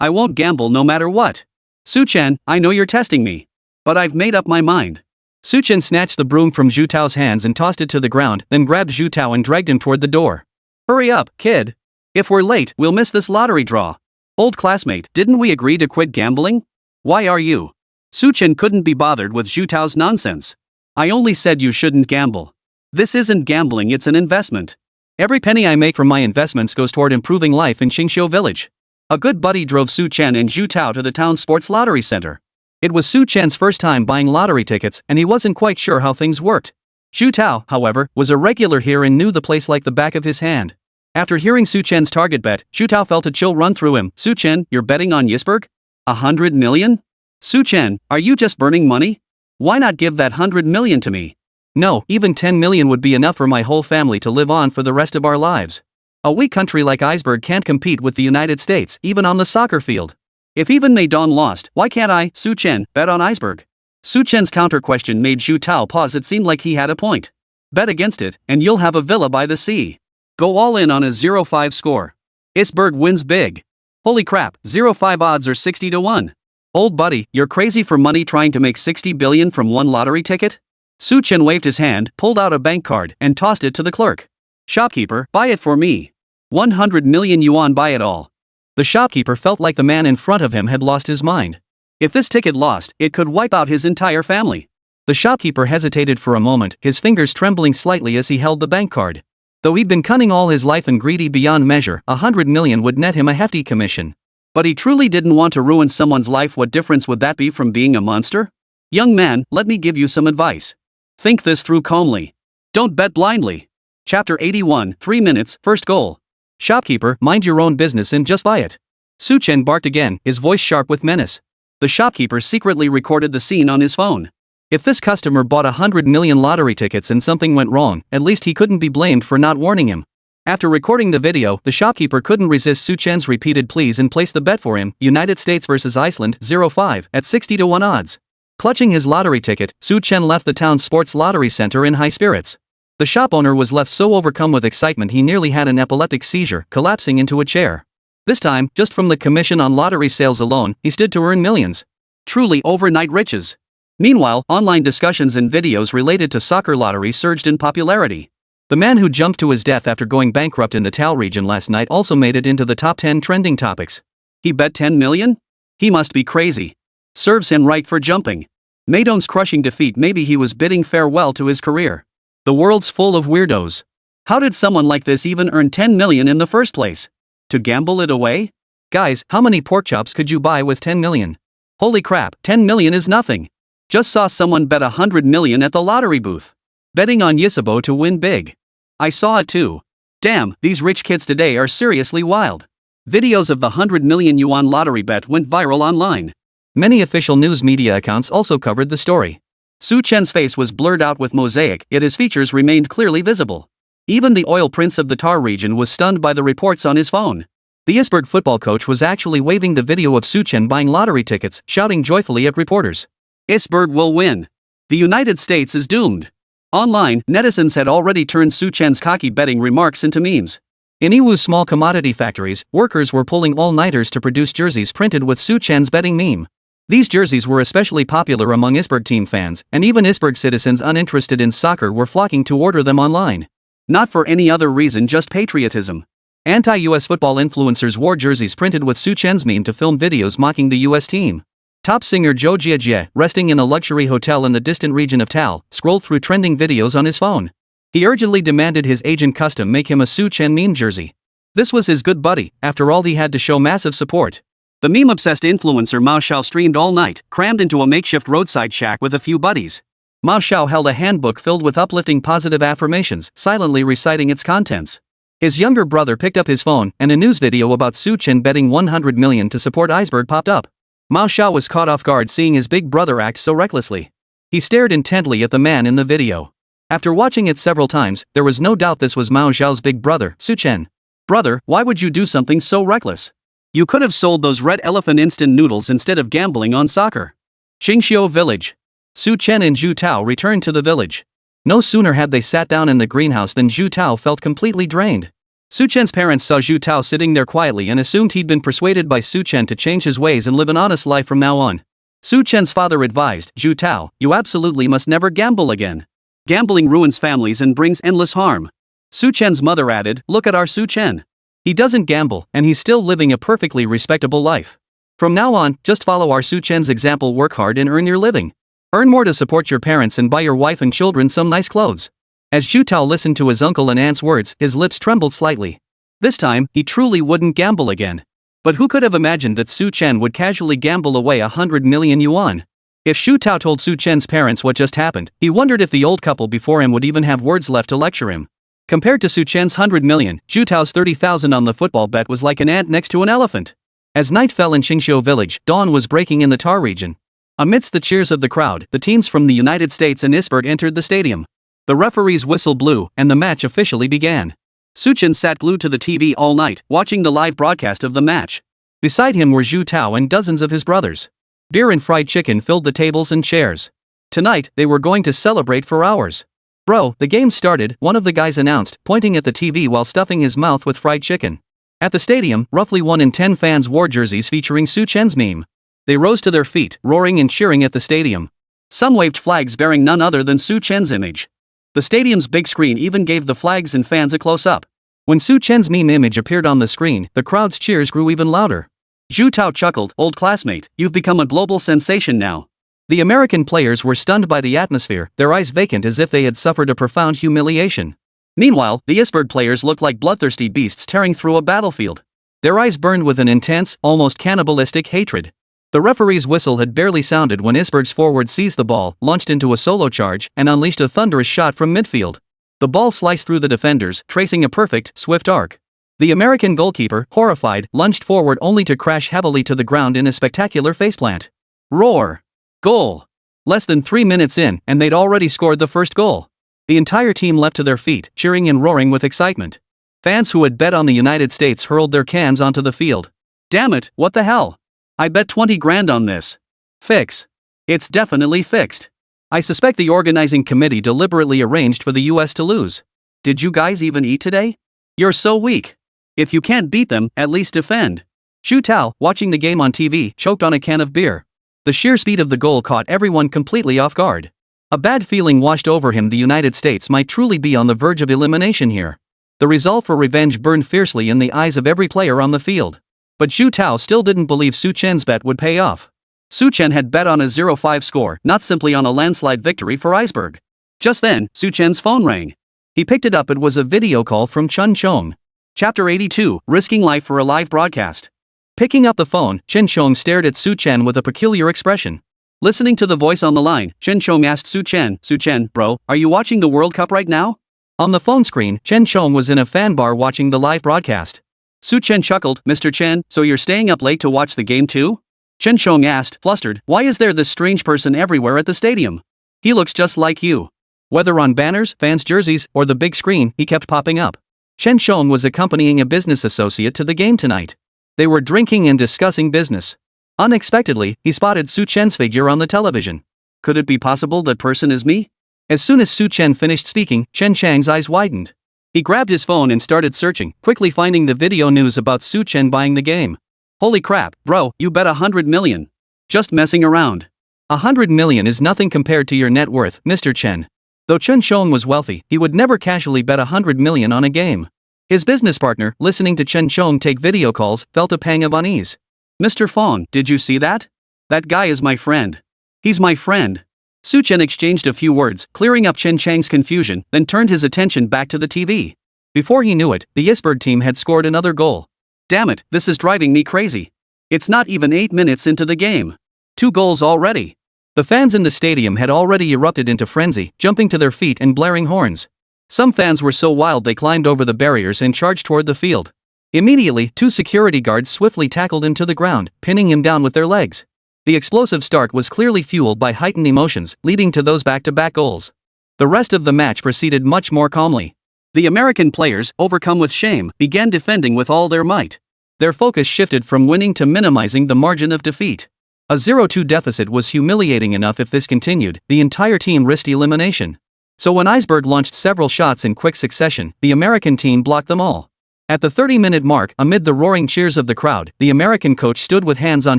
I won't gamble no matter what. Chen, I know you're testing me. But I've made up my mind. Chen snatched the broom from Zhu Tao's hands and tossed it to the ground, then grabbed Zhu Tao and dragged him toward the door. Hurry up, kid. If we're late, we'll miss this lottery draw. Old classmate, didn't we agree to quit gambling? Why are you? Chen couldn't be bothered with Zhu Tao's nonsense. I only said you shouldn't gamble. This isn't gambling, it's an investment. Every penny I make from my investments goes toward improving life in Qingxiu village. A good buddy drove Chen and Zhu Tao to the town sports lottery center. It was Chen's first time buying lottery tickets and he wasn't quite sure how things worked. Zhu Tao, however, was a regular here and knew the place like the back of his hand. After hearing Chen's target bet, Zhu Tao felt a chill run through him. Chen, you're betting on Yisberg? 100 million? Chen, are you just burning money? Why not give that 100 million to me? No, even 10 million would be enough for my whole family to live on for the rest of our lives. A weak country like Iceberg can't compete with the United States, even on the soccer field. If even Maidong lost, why can't I, Chen, bet on Iceberg? Chen's counter question made Zhu Tao pause. It seemed like he had a point. Bet against it, and you'll have a villa by the sea. Go all in on a 0-5 score. Iceberg wins big. Holy crap, 0-5 odds are 60 to 1. Old buddy, you're crazy for money trying to make 60 billion from one lottery ticket? Chen waved his hand, pulled out a bank card, and tossed it to the clerk. Shopkeeper, buy it for me. 100 million yuan, buy it all. The shopkeeper felt like the man in front of him had lost his mind. If this ticket lost, it could wipe out his entire family. The shopkeeper hesitated for a moment, his fingers trembling slightly as he held the bank card. Though he'd been cunning all his life and greedy beyond measure, 100 million would net him a hefty commission. But he truly didn't want to ruin someone's life. What difference would that be from being a monster? Young man, let me give you some advice. Think this through calmly. Don't bet blindly. Chapter 81, 3 minutes, first goal. Shopkeeper, mind your own business and just buy it. Chen barked again, his voice sharp with menace. The shopkeeper secretly recorded the scene on his phone. If this customer bought 100 million lottery tickets and something went wrong, at least he couldn't be blamed for not warning him. After recording the video, the shopkeeper couldn't resist Chen's repeated pleas and placed the bet for him, United States vs Iceland, 0-5, at 60 to 1 odds. Clutching his lottery ticket, Chen left the town's sports lottery center in high spirits. The shop owner was left so overcome with excitement he nearly had an epileptic seizure, collapsing into a chair. This time, just from the commission on lottery sales alone, he stood to earn millions. Truly overnight riches. Meanwhile, online discussions and videos related to soccer lottery surged in popularity. The man who jumped to his death after going bankrupt in the Tao region last night also made it into the top 10 trending topics. He bet 10 million? He must be crazy. Serves him right for jumping. Maidong's crushing defeat, maybe he was bidding farewell to his career. The world's full of weirdos. How did someone like this even earn 10 million in the first place? To gamble it away? Guys, how many pork chops could you buy with 10 million? Holy crap, 10 million is nothing. Just saw someone bet 100 million at the lottery booth. Betting on Yisabo to win big. I saw it too. Damn, these rich kids today are seriously wild. Videos of the 100 million yuan lottery bet went viral online. Many official news media accounts also covered the story. Chen's face was blurred out with mosaic, yet his features remained clearly visible. Even the oil prince of the Tar region was stunned by the reports on his phone. The Isberg football coach was actually waving the video of Chen buying lottery tickets, shouting joyfully at reporters. Isberg will win. The United States is doomed. Online, netizens had already turned Su Chen's cocky betting remarks into memes. In Iwu's small commodity factories, workers were pulling all-nighters to produce jerseys printed with Su Chen's betting meme. These jerseys were especially popular among Isberg team fans, and even Isberg citizens uninterested in soccer were flocking to order them online. Not for any other reason, just patriotism. Anti-US football influencers wore jerseys printed with Su Chen's meme to film videos mocking the US team. Top singer Zhou Jiejie, resting in a luxury hotel in the distant region of Tao, scrolled through trending videos on his phone. He urgently demanded his agent custom make him a Su Chen meme jersey. This was his good buddy, after all he had to show massive support. The meme-obsessed influencer Mao Xiao streamed all night, crammed into a makeshift roadside shack with a few buddies. Mao Xiao held a handbook filled with uplifting positive affirmations, silently reciting its contents. His younger brother picked up his phone, and a news video about Su Chen betting 100 million to support Iceberg popped up. Mao Xiao was caught off guard seeing his big brother act so recklessly. He stared intently at the man in the video. After watching it several times, there was no doubt this was Mao Xiao's big brother, Su Chen. Brother, why would you do something so reckless? You could have sold those red elephant instant noodles instead of gambling on soccer. Qingxiu Village. Su Chen and Zhu Tao returned to the village. No sooner had they sat down in the greenhouse than Zhu Tao felt completely drained. Su Chen's parents saw Zhu Tao sitting there quietly and assumed he'd been persuaded by Su Chen to change his ways and live an honest life from now on. Su Chen's father advised, Zhu Tao, you absolutely must never gamble again. Gambling ruins families and brings endless harm. Su Chen's mother added, look at our Su Chen. He doesn't gamble, and he's still living a perfectly respectable life. From now on, just follow our Su Chen's example, work hard and earn your living. Earn more to support your parents and buy your wife and children some nice clothes. As Zhu Tao listened to his uncle and aunt's words, his lips trembled slightly. This time, he truly wouldn't gamble again. But who could have imagined that Su Chen would casually gamble away 100 million yuan? If Zhu Tao told Su Chen's parents what just happened, he wondered if the old couple before him would even have words left to lecture him. Compared to Su Chen's 100 million, Zhu Tao's 30,000 on the football bet was like an ant next to an elephant. As night fell in Qingxiu village, dawn was breaking in the Tar region. Amidst the cheers of the crowd, the teams from the United States and Isberg entered the stadium. The referee's whistle blew, and the match officially began. Su Chen sat glued to the TV all night, watching the live broadcast of the match. Beside him were Zhu Tao and dozens of his brothers. Beer and fried chicken filled the tables and chairs. Tonight, they were going to celebrate for hours. Bro, the game started, one of the guys announced, pointing at the TV while stuffing his mouth with fried chicken. At the stadium, roughly 1 in 10 fans wore jerseys featuring Su Chen's meme. They rose to their feet, roaring and cheering at the stadium. Some waved flags bearing none other than Su Chen's image. The stadium's big screen even gave the flags and fans a close-up. When Su Chen's meme image appeared on the screen, the crowd's cheers grew even louder. Zhu Tao chuckled, old classmate, you've become a global sensation now. The American players were stunned by the atmosphere, their eyes vacant as if they had suffered a profound humiliation. Meanwhile, the Isberg players looked like bloodthirsty beasts tearing through a battlefield. Their eyes burned with an intense, almost cannibalistic hatred. The referee's whistle had barely sounded when Isberg's forward seized the ball, launched into a solo charge, and unleashed a thunderous shot from midfield. The ball sliced through the defenders, tracing a perfect, swift arc. The American goalkeeper, horrified, lunged forward only to crash heavily to the ground in a spectacular faceplant. Roar! Goal! Less than 3 minutes in, and they'd already scored the first goal. The entire team leapt to their feet, cheering and roaring with excitement. Fans who had bet on the United States hurled their cans onto the field. Damn it, what the hell? I bet 20 grand on this. Fix. It's definitely fixed. I suspect the organizing committee deliberately arranged for the US to lose. Did you guys even eat today? You're so weak. If you can't beat them, at least defend. Zhu Tao, watching the game on TV, choked on a can of beer. The sheer speed of the goal caught everyone completely off guard. A bad feeling washed over him. The United States might truly be on the verge of elimination here. The resolve for revenge burned fiercely in the eyes of every player on the field. But Zhu Tao still didn't believe Su Chen's bet would pay off. Su Chen had bet on a 0-5 score, not simply on a landslide victory for Iceberg. Just then, Su Chen's phone rang. He picked it up. It was a video call from Chen Chong. Chapter 82, Risking Life for a Live Broadcast. Picking up the phone, Chen Chong stared at Su Chen with a peculiar expression. Listening to the voice on the line, Chen Chong asked Su Chen, bro, are you watching the World Cup right now? On the phone screen, Chen Chong was in a fan bar watching the live broadcast. Su Chen chuckled, Mr. Chen, so you're staying up late to watch the game too? Chen Chong asked, flustered, why is there this strange person everywhere at the stadium? He looks just like you. Whether on banners, fans' jerseys, or the big screen, he kept popping up. Chen Chong was accompanying a business associate to the game tonight. They were drinking and discussing business. Unexpectedly, he spotted Su Chen's figure on the television. Could it be possible that person is me? As soon as Su Chen finished speaking, Chen Chang's eyes widened. He grabbed his phone and started searching, quickly finding the video news about Su Chen buying the game. Holy crap, bro, you bet 100 million. Just messing around. 100 million is nothing compared to your net worth, Mr. Chen. Though Chen Chong was wealthy, he would never casually bet 100 million on a game. His business partner, listening to Chen Chong take video calls, felt a pang of unease. Mr. Fong, did you see that? That guy is my friend. He's my friend. Su Chen exchanged a few words, clearing up Chen Chang's confusion, then turned his attention back to the TV. Before he knew it, the iceberg team had scored another goal. Damn it, this is driving me crazy. It's not even 8 minutes into the game. 2 goals already. The fans in the stadium had already erupted into frenzy, jumping to their feet and blaring horns. Some fans were so wild they climbed over the barriers and charged toward the field. Immediately, 2 security guards swiftly tackled him to the ground, pinning him down with their legs. The explosive start was clearly fueled by heightened emotions, leading to those back-to-back goals. The rest of the match proceeded much more calmly. The American players, overcome with shame, began defending with all their might. Their focus shifted from winning to minimizing the margin of defeat. A 0-2 deficit was humiliating enough. If this continued, the entire team risked elimination. So when Iceberg launched several shots in quick succession, the American team blocked them all. At the 30-minute mark, amid the roaring cheers of the crowd, the American coach stood with hands on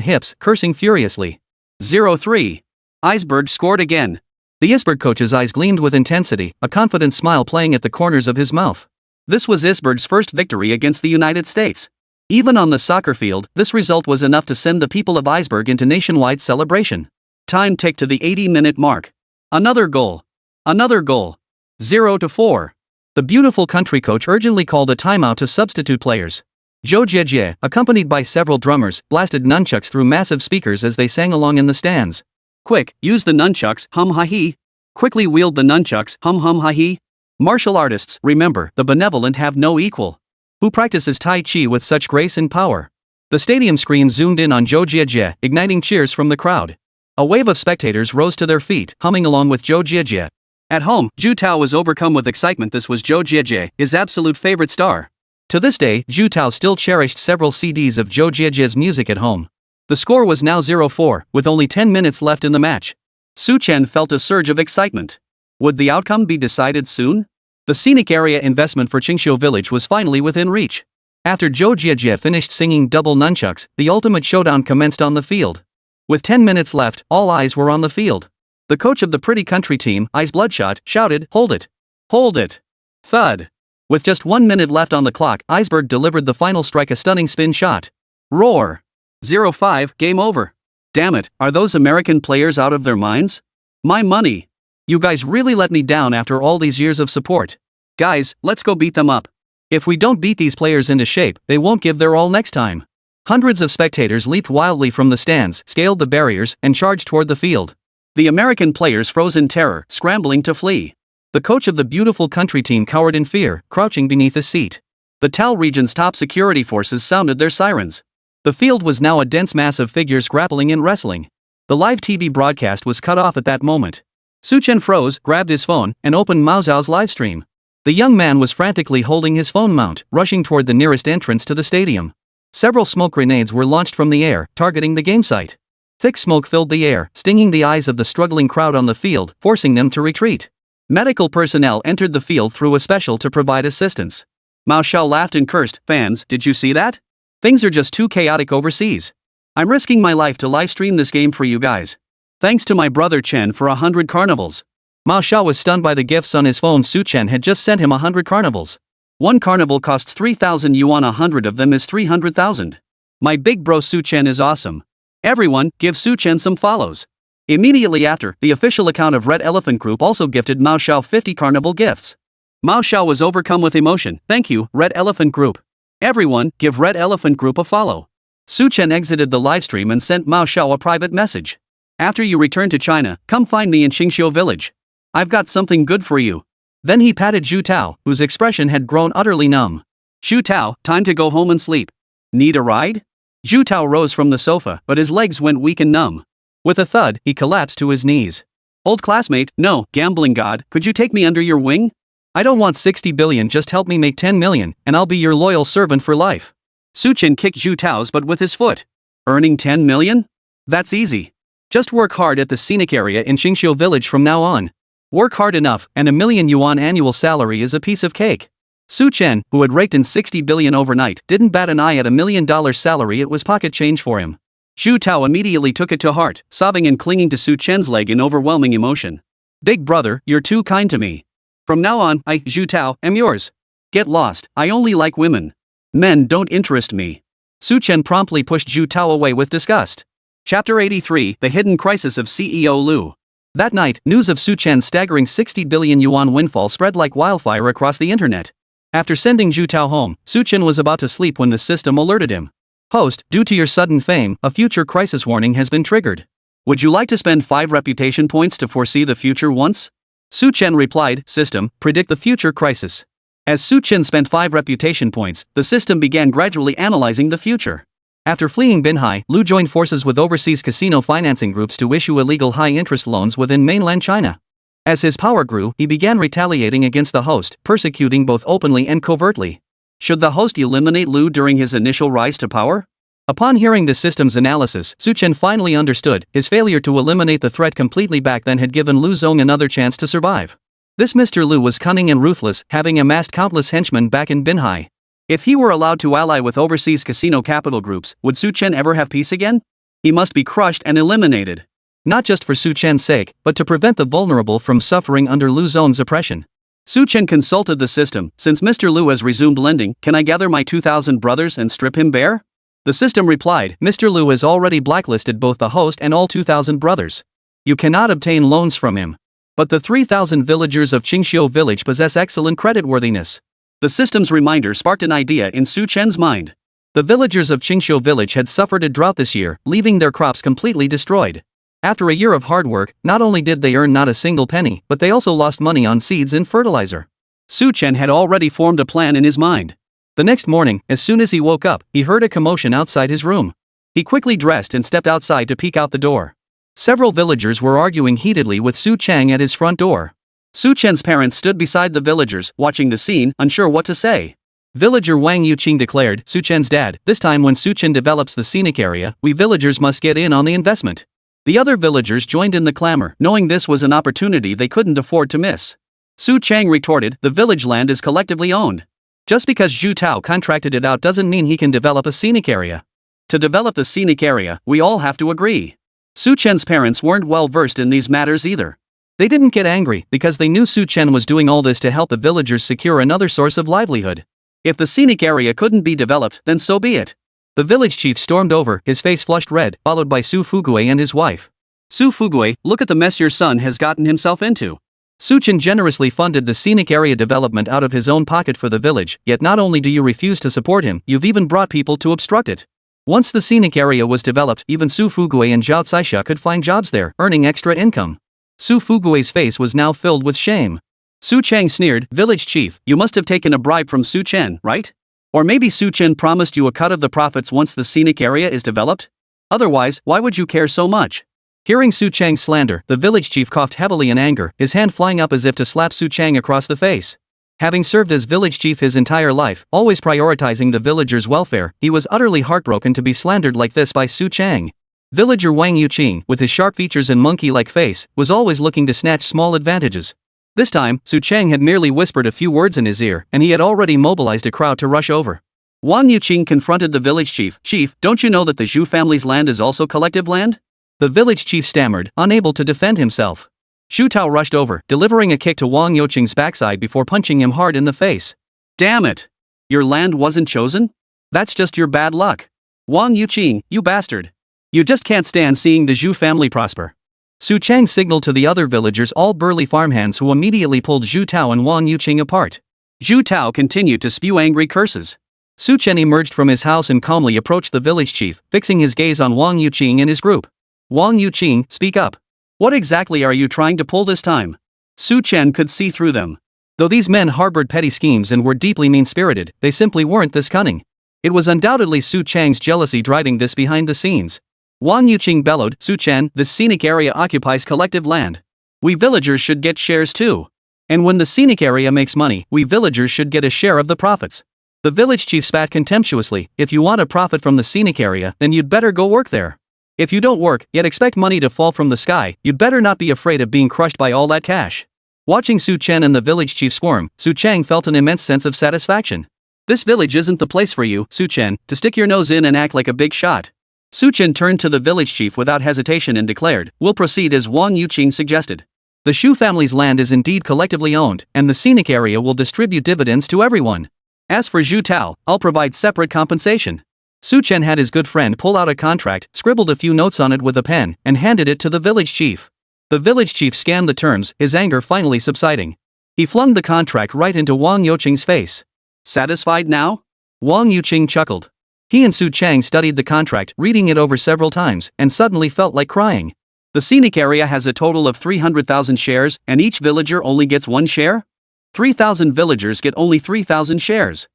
hips, cursing furiously. 0-3. Iceberg scored again. The Iceberg coach's eyes gleamed with intensity, a confident smile playing at the corners of his mouth. This was Iceberg's first victory against the United States. Even on the soccer field, this result was enough to send the people of Iceberg into nationwide celebration. Time ticked to the 80-minute mark. Another goal. Another goal. 0-4. The beautiful country coach urgently called a timeout to substitute players. Zhou Jiejie, accompanied by several drummers, blasted nunchucks through massive speakers as they sang along in the stands. Quick, use the nunchucks, hum-ha-hee. Quickly wield the nunchucks, hum-hum-ha-hee. Martial artists, remember, the benevolent have no equal. Who practices Tai Chi with such grace and power? The stadium screen zoomed in on Zhou Jiejie, igniting cheers from the crowd. A wave of spectators rose to their feet, humming along with Zhou Jiejie. At home, Zhu Tao was overcome with excitement. This was Zhou Jiejie, his absolute favorite star. To this day, Zhu Tao still cherished several CDs of Zhou Jiejie's music at home. The score was now 0-4, with only 10 minutes left in the match. Su Chen felt a surge of excitement. Would the outcome be decided soon? The scenic area investment for Qingxiu Village was finally within reach. After Zhou Jiejie finished singing double nunchucks, the ultimate showdown commenced on the field. With 10 minutes left, all eyes were on the field. The coach of the pretty country team, Eyes Bloodshot, shouted, "Hold it! Hold it!" Thud! With just 1 minute left on the clock, Iceberg delivered the final strike, a stunning spin shot. Roar! 0-5, game over. Damn it, are those American players out of their minds? My money! You guys really let me down after all these years of support. Guys, let's go beat them up. If we don't beat these players into shape, they won't give their all next time. Hundreds of spectators leaped wildly from the stands, scaled the barriers, and charged toward the field. The American players froze in terror, scrambling to flee. The coach of the beautiful country team cowered in fear, crouching beneath his seat. The Tao region's top security forces sounded their sirens. The field was now a dense mass of figures grappling and wrestling. The live TV broadcast was cut off at that moment. Su Chen froze, grabbed his phone, and opened Mao Zhao's livestream. The young man was frantically holding his phone mount, rushing toward the nearest entrance to the stadium. Several smoke grenades were launched from the air, targeting the game site. Thick smoke filled the air, stinging the eyes of the struggling crowd on the field, forcing them to retreat. Medical personnel entered the field through a special to provide assistance. Mao Xiao laughed and cursed, "Fans, did you see that? Things are just too chaotic overseas. I'm risking my life to livestream this game for you guys. Thanks to my brother Chen for 100 carnivals." Mao Xiao was stunned by the gifts on his phone. Su Chen had just sent him 100 carnivals. One carnival costs 3,000 yuan, 100 of them is 300,000. My big bro Su Chen is awesome. Everyone, give Su Chen some follows. Immediately after, the official account of Red Elephant Group also gifted Mao Xiao 50 carnival gifts. Mao Xiao was overcome with emotion. "Thank you, Red Elephant Group. Everyone, give Red Elephant Group a follow." Su Chen exited the livestream and sent Mao Xiao a private message. "After you return to China, come find me in Qingxiu Village. I've got something good for you." Then he patted Zhu Tao, whose expression had grown utterly numb. "Zhu Tao, time to go home and sleep. Need a ride?" Zhu Tao rose from the sofa, but his legs went weak and numb. With a thud, he collapsed to his knees. "Old classmate, no, gambling god, could you take me under your wing? I don't want 60 billion, just help me make 10 million, and I'll be your loyal servant for life." Su Chen kicked Zhu Tao's butt with his foot. "Earning 10 million? That's easy. Just work hard at the scenic area in Qingxiu Village from now on. Work hard enough, and a 1,000,000 yuan annual salary is a piece of cake. Su Chen, who had raked in 60 billion overnight, didn't bat an eye at $1,000,000 salary. It was pocket change for him. Zhu Tao immediately took it to heart, sobbing and clinging to Su Chen's leg in overwhelming emotion. Big brother, you're too kind to me. From now on, I, Zhu Tao, am yours. Get lost, I only like women. Men don't interest me. Su Chen promptly pushed Zhu Tao away with disgust. Chapter 83, The Hidden Crisis of CEO Lu. That night, news of Su Chen's staggering 60 billion yuan windfall spread like wildfire across the internet. After sending Zhu Tao home, Su Chen was about to sleep when the system alerted him. Host, due to your sudden fame, a future crisis warning has been triggered. Would you like to spend 5 reputation points to foresee the future once? Su Chen replied, System, predict the future crisis. As Su Chen spent 5 reputation points, the system began gradually analyzing the future. After fleeing Binhai, Lu joined forces with overseas casino financing groups to issue illegal high-interest loans within mainland China. As his power grew, he began retaliating against the host, persecuting both openly and covertly. Should the host eliminate Lu during his initial rise to power? Upon hearing the system's analysis, Su Chen finally understood, his failure to eliminate the threat completely back then had given Lu Zong another chance to survive. This Mr. Lu was cunning and ruthless, having amassed countless henchmen back in Binhai. If he were allowed to ally with overseas casino capital groups, would Su Chen ever have peace again? He must be crushed and eliminated. Not just for Su Chen's sake, but to prevent the vulnerable from suffering under Lu Zong's oppression. Su Chen consulted the system, since Mr. Lu has resumed lending, can I gather my 2,000 brothers and strip him bare? The system replied, Mr. Lu has already blacklisted both the host and all 2,000 brothers. You cannot obtain loans from him. But the 3,000 villagers of Qingxiu village possess excellent creditworthiness. The system's reminder sparked an idea in Su Chen's mind. The villagers of Qingxiu village had suffered a drought this year, leaving their crops completely destroyed. After a year of hard work, not only did they earn not a single penny, but they also lost money on seeds and fertilizer. Su Chen had already formed a plan in his mind. The next morning, as soon as he woke up, he heard a commotion outside his room. He quickly dressed and stepped outside to peek out the door. Several villagers were arguing heatedly with Su Cheng at his front door. Su Chen's parents stood beside the villagers, watching the scene, unsure what to say. Villager Wang Yuqing declared, Su Chen's dad, this time when Su Chen develops the scenic area, we villagers must get in on the investment. The other villagers joined in the clamor, knowing this was an opportunity they couldn't afford to miss. Su Cheng retorted, the village land is collectively owned. Just because Zhu Tao contracted it out doesn't mean he can develop a scenic area. To develop the scenic area, we all have to agree. Su Chen's parents weren't well versed in these matters either. They didn't get angry because they knew Su Chen was doing all this to help the villagers secure another source of livelihood. If the scenic area couldn't be developed, then so be it. The village chief stormed over, his face flushed red, followed by Su Fugui and his wife. Su Fugui, look at the mess your son has gotten himself into. Su Chen generously funded the scenic area development out of his own pocket for the village, yet not only do you refuse to support him, you've even brought people to obstruct it. Once the scenic area was developed, even Su Fugui and Zhao Caisha could find jobs there, earning extra income. Su Fugui's face was now filled with shame. Su Cheng sneered, village chief, you must have taken a bribe from Su Chen, right? Or maybe Su Chen promised you a cut of the profits once the scenic area is developed? Otherwise, why would you care so much? Hearing Su Cheng's slander, the village chief coughed heavily in anger, his hand flying up as if to slap Su Cheng across the face. Having served as village chief his entire life, always prioritizing the villagers' welfare, he was utterly heartbroken to be slandered like this by Su Cheng. Villager Wang Yuqing, with his sharp features and monkey-like face, was always looking to snatch small advantages. This time, Su Cheng had merely whispered a few words in his ear, and he had already mobilized a crowd to rush over. Wang Yuqing confronted the village chief, Chief, don't you know that the Zhu family's land is also collective land? The village chief stammered, unable to defend himself. Zhu Tao rushed over, delivering a kick to Wang Yuqing's backside before punching him hard in the face. Damn it! Your land wasn't chosen? That's just your bad luck. Wang Yuqing, you bastard. You just can't stand seeing the Zhu family prosper. Su Cheng signaled to the other villagers, all burly farmhands, who immediately pulled Zhu Tao and Wang Yuqing apart. Zhu Tao continued to spew angry curses. Su Chen emerged from his house and calmly approached the village chief, fixing his gaze on Wang Yuqing and his group. Wang Yuqing, speak up. What exactly are you trying to pull this time? Su Chen could see through them. Though these men harbored petty schemes and were deeply mean-spirited, they simply weren't this cunning. It was undoubtedly Su Cheng's jealousy driving this behind the scenes. Wang Yuqing bellowed, Su Chen, this scenic area occupies collective land. We villagers should get shares too. And when the scenic area makes money, we villagers should get a share of the profits. The village chief spat contemptuously, if you want a profit from the scenic area, then you'd better go work there. If you don't work, yet expect money to fall from the sky, you'd better not be afraid of being crushed by all that cash. Watching Su Chen and the village chief squirm, Su Chang felt an immense sense of satisfaction. This village isn't the place for you, Su Chen, to stick your nose in and act like a big shot. Su Chen turned to the village chief without hesitation and declared, "We'll proceed as Wang Yuqing suggested. The Shu family's land is indeed collectively owned, and the scenic area will distribute dividends to everyone. As for Zhu Tao, I'll provide separate compensation." Su Chen had his good friend pull out a contract, scribbled a few notes on it with a pen, and handed it to the village chief. The village chief scanned the terms, his anger finally subsiding. He flung the contract right into Wang Yuqing's face. "Satisfied now?" Wang Yuqing chuckled. He and Su Chang studied the contract, reading it over several times, and suddenly felt like crying. The scenic area has a total of 300,000 shares, and each villager only gets one share? 3,000 villagers get only 3,000 shares.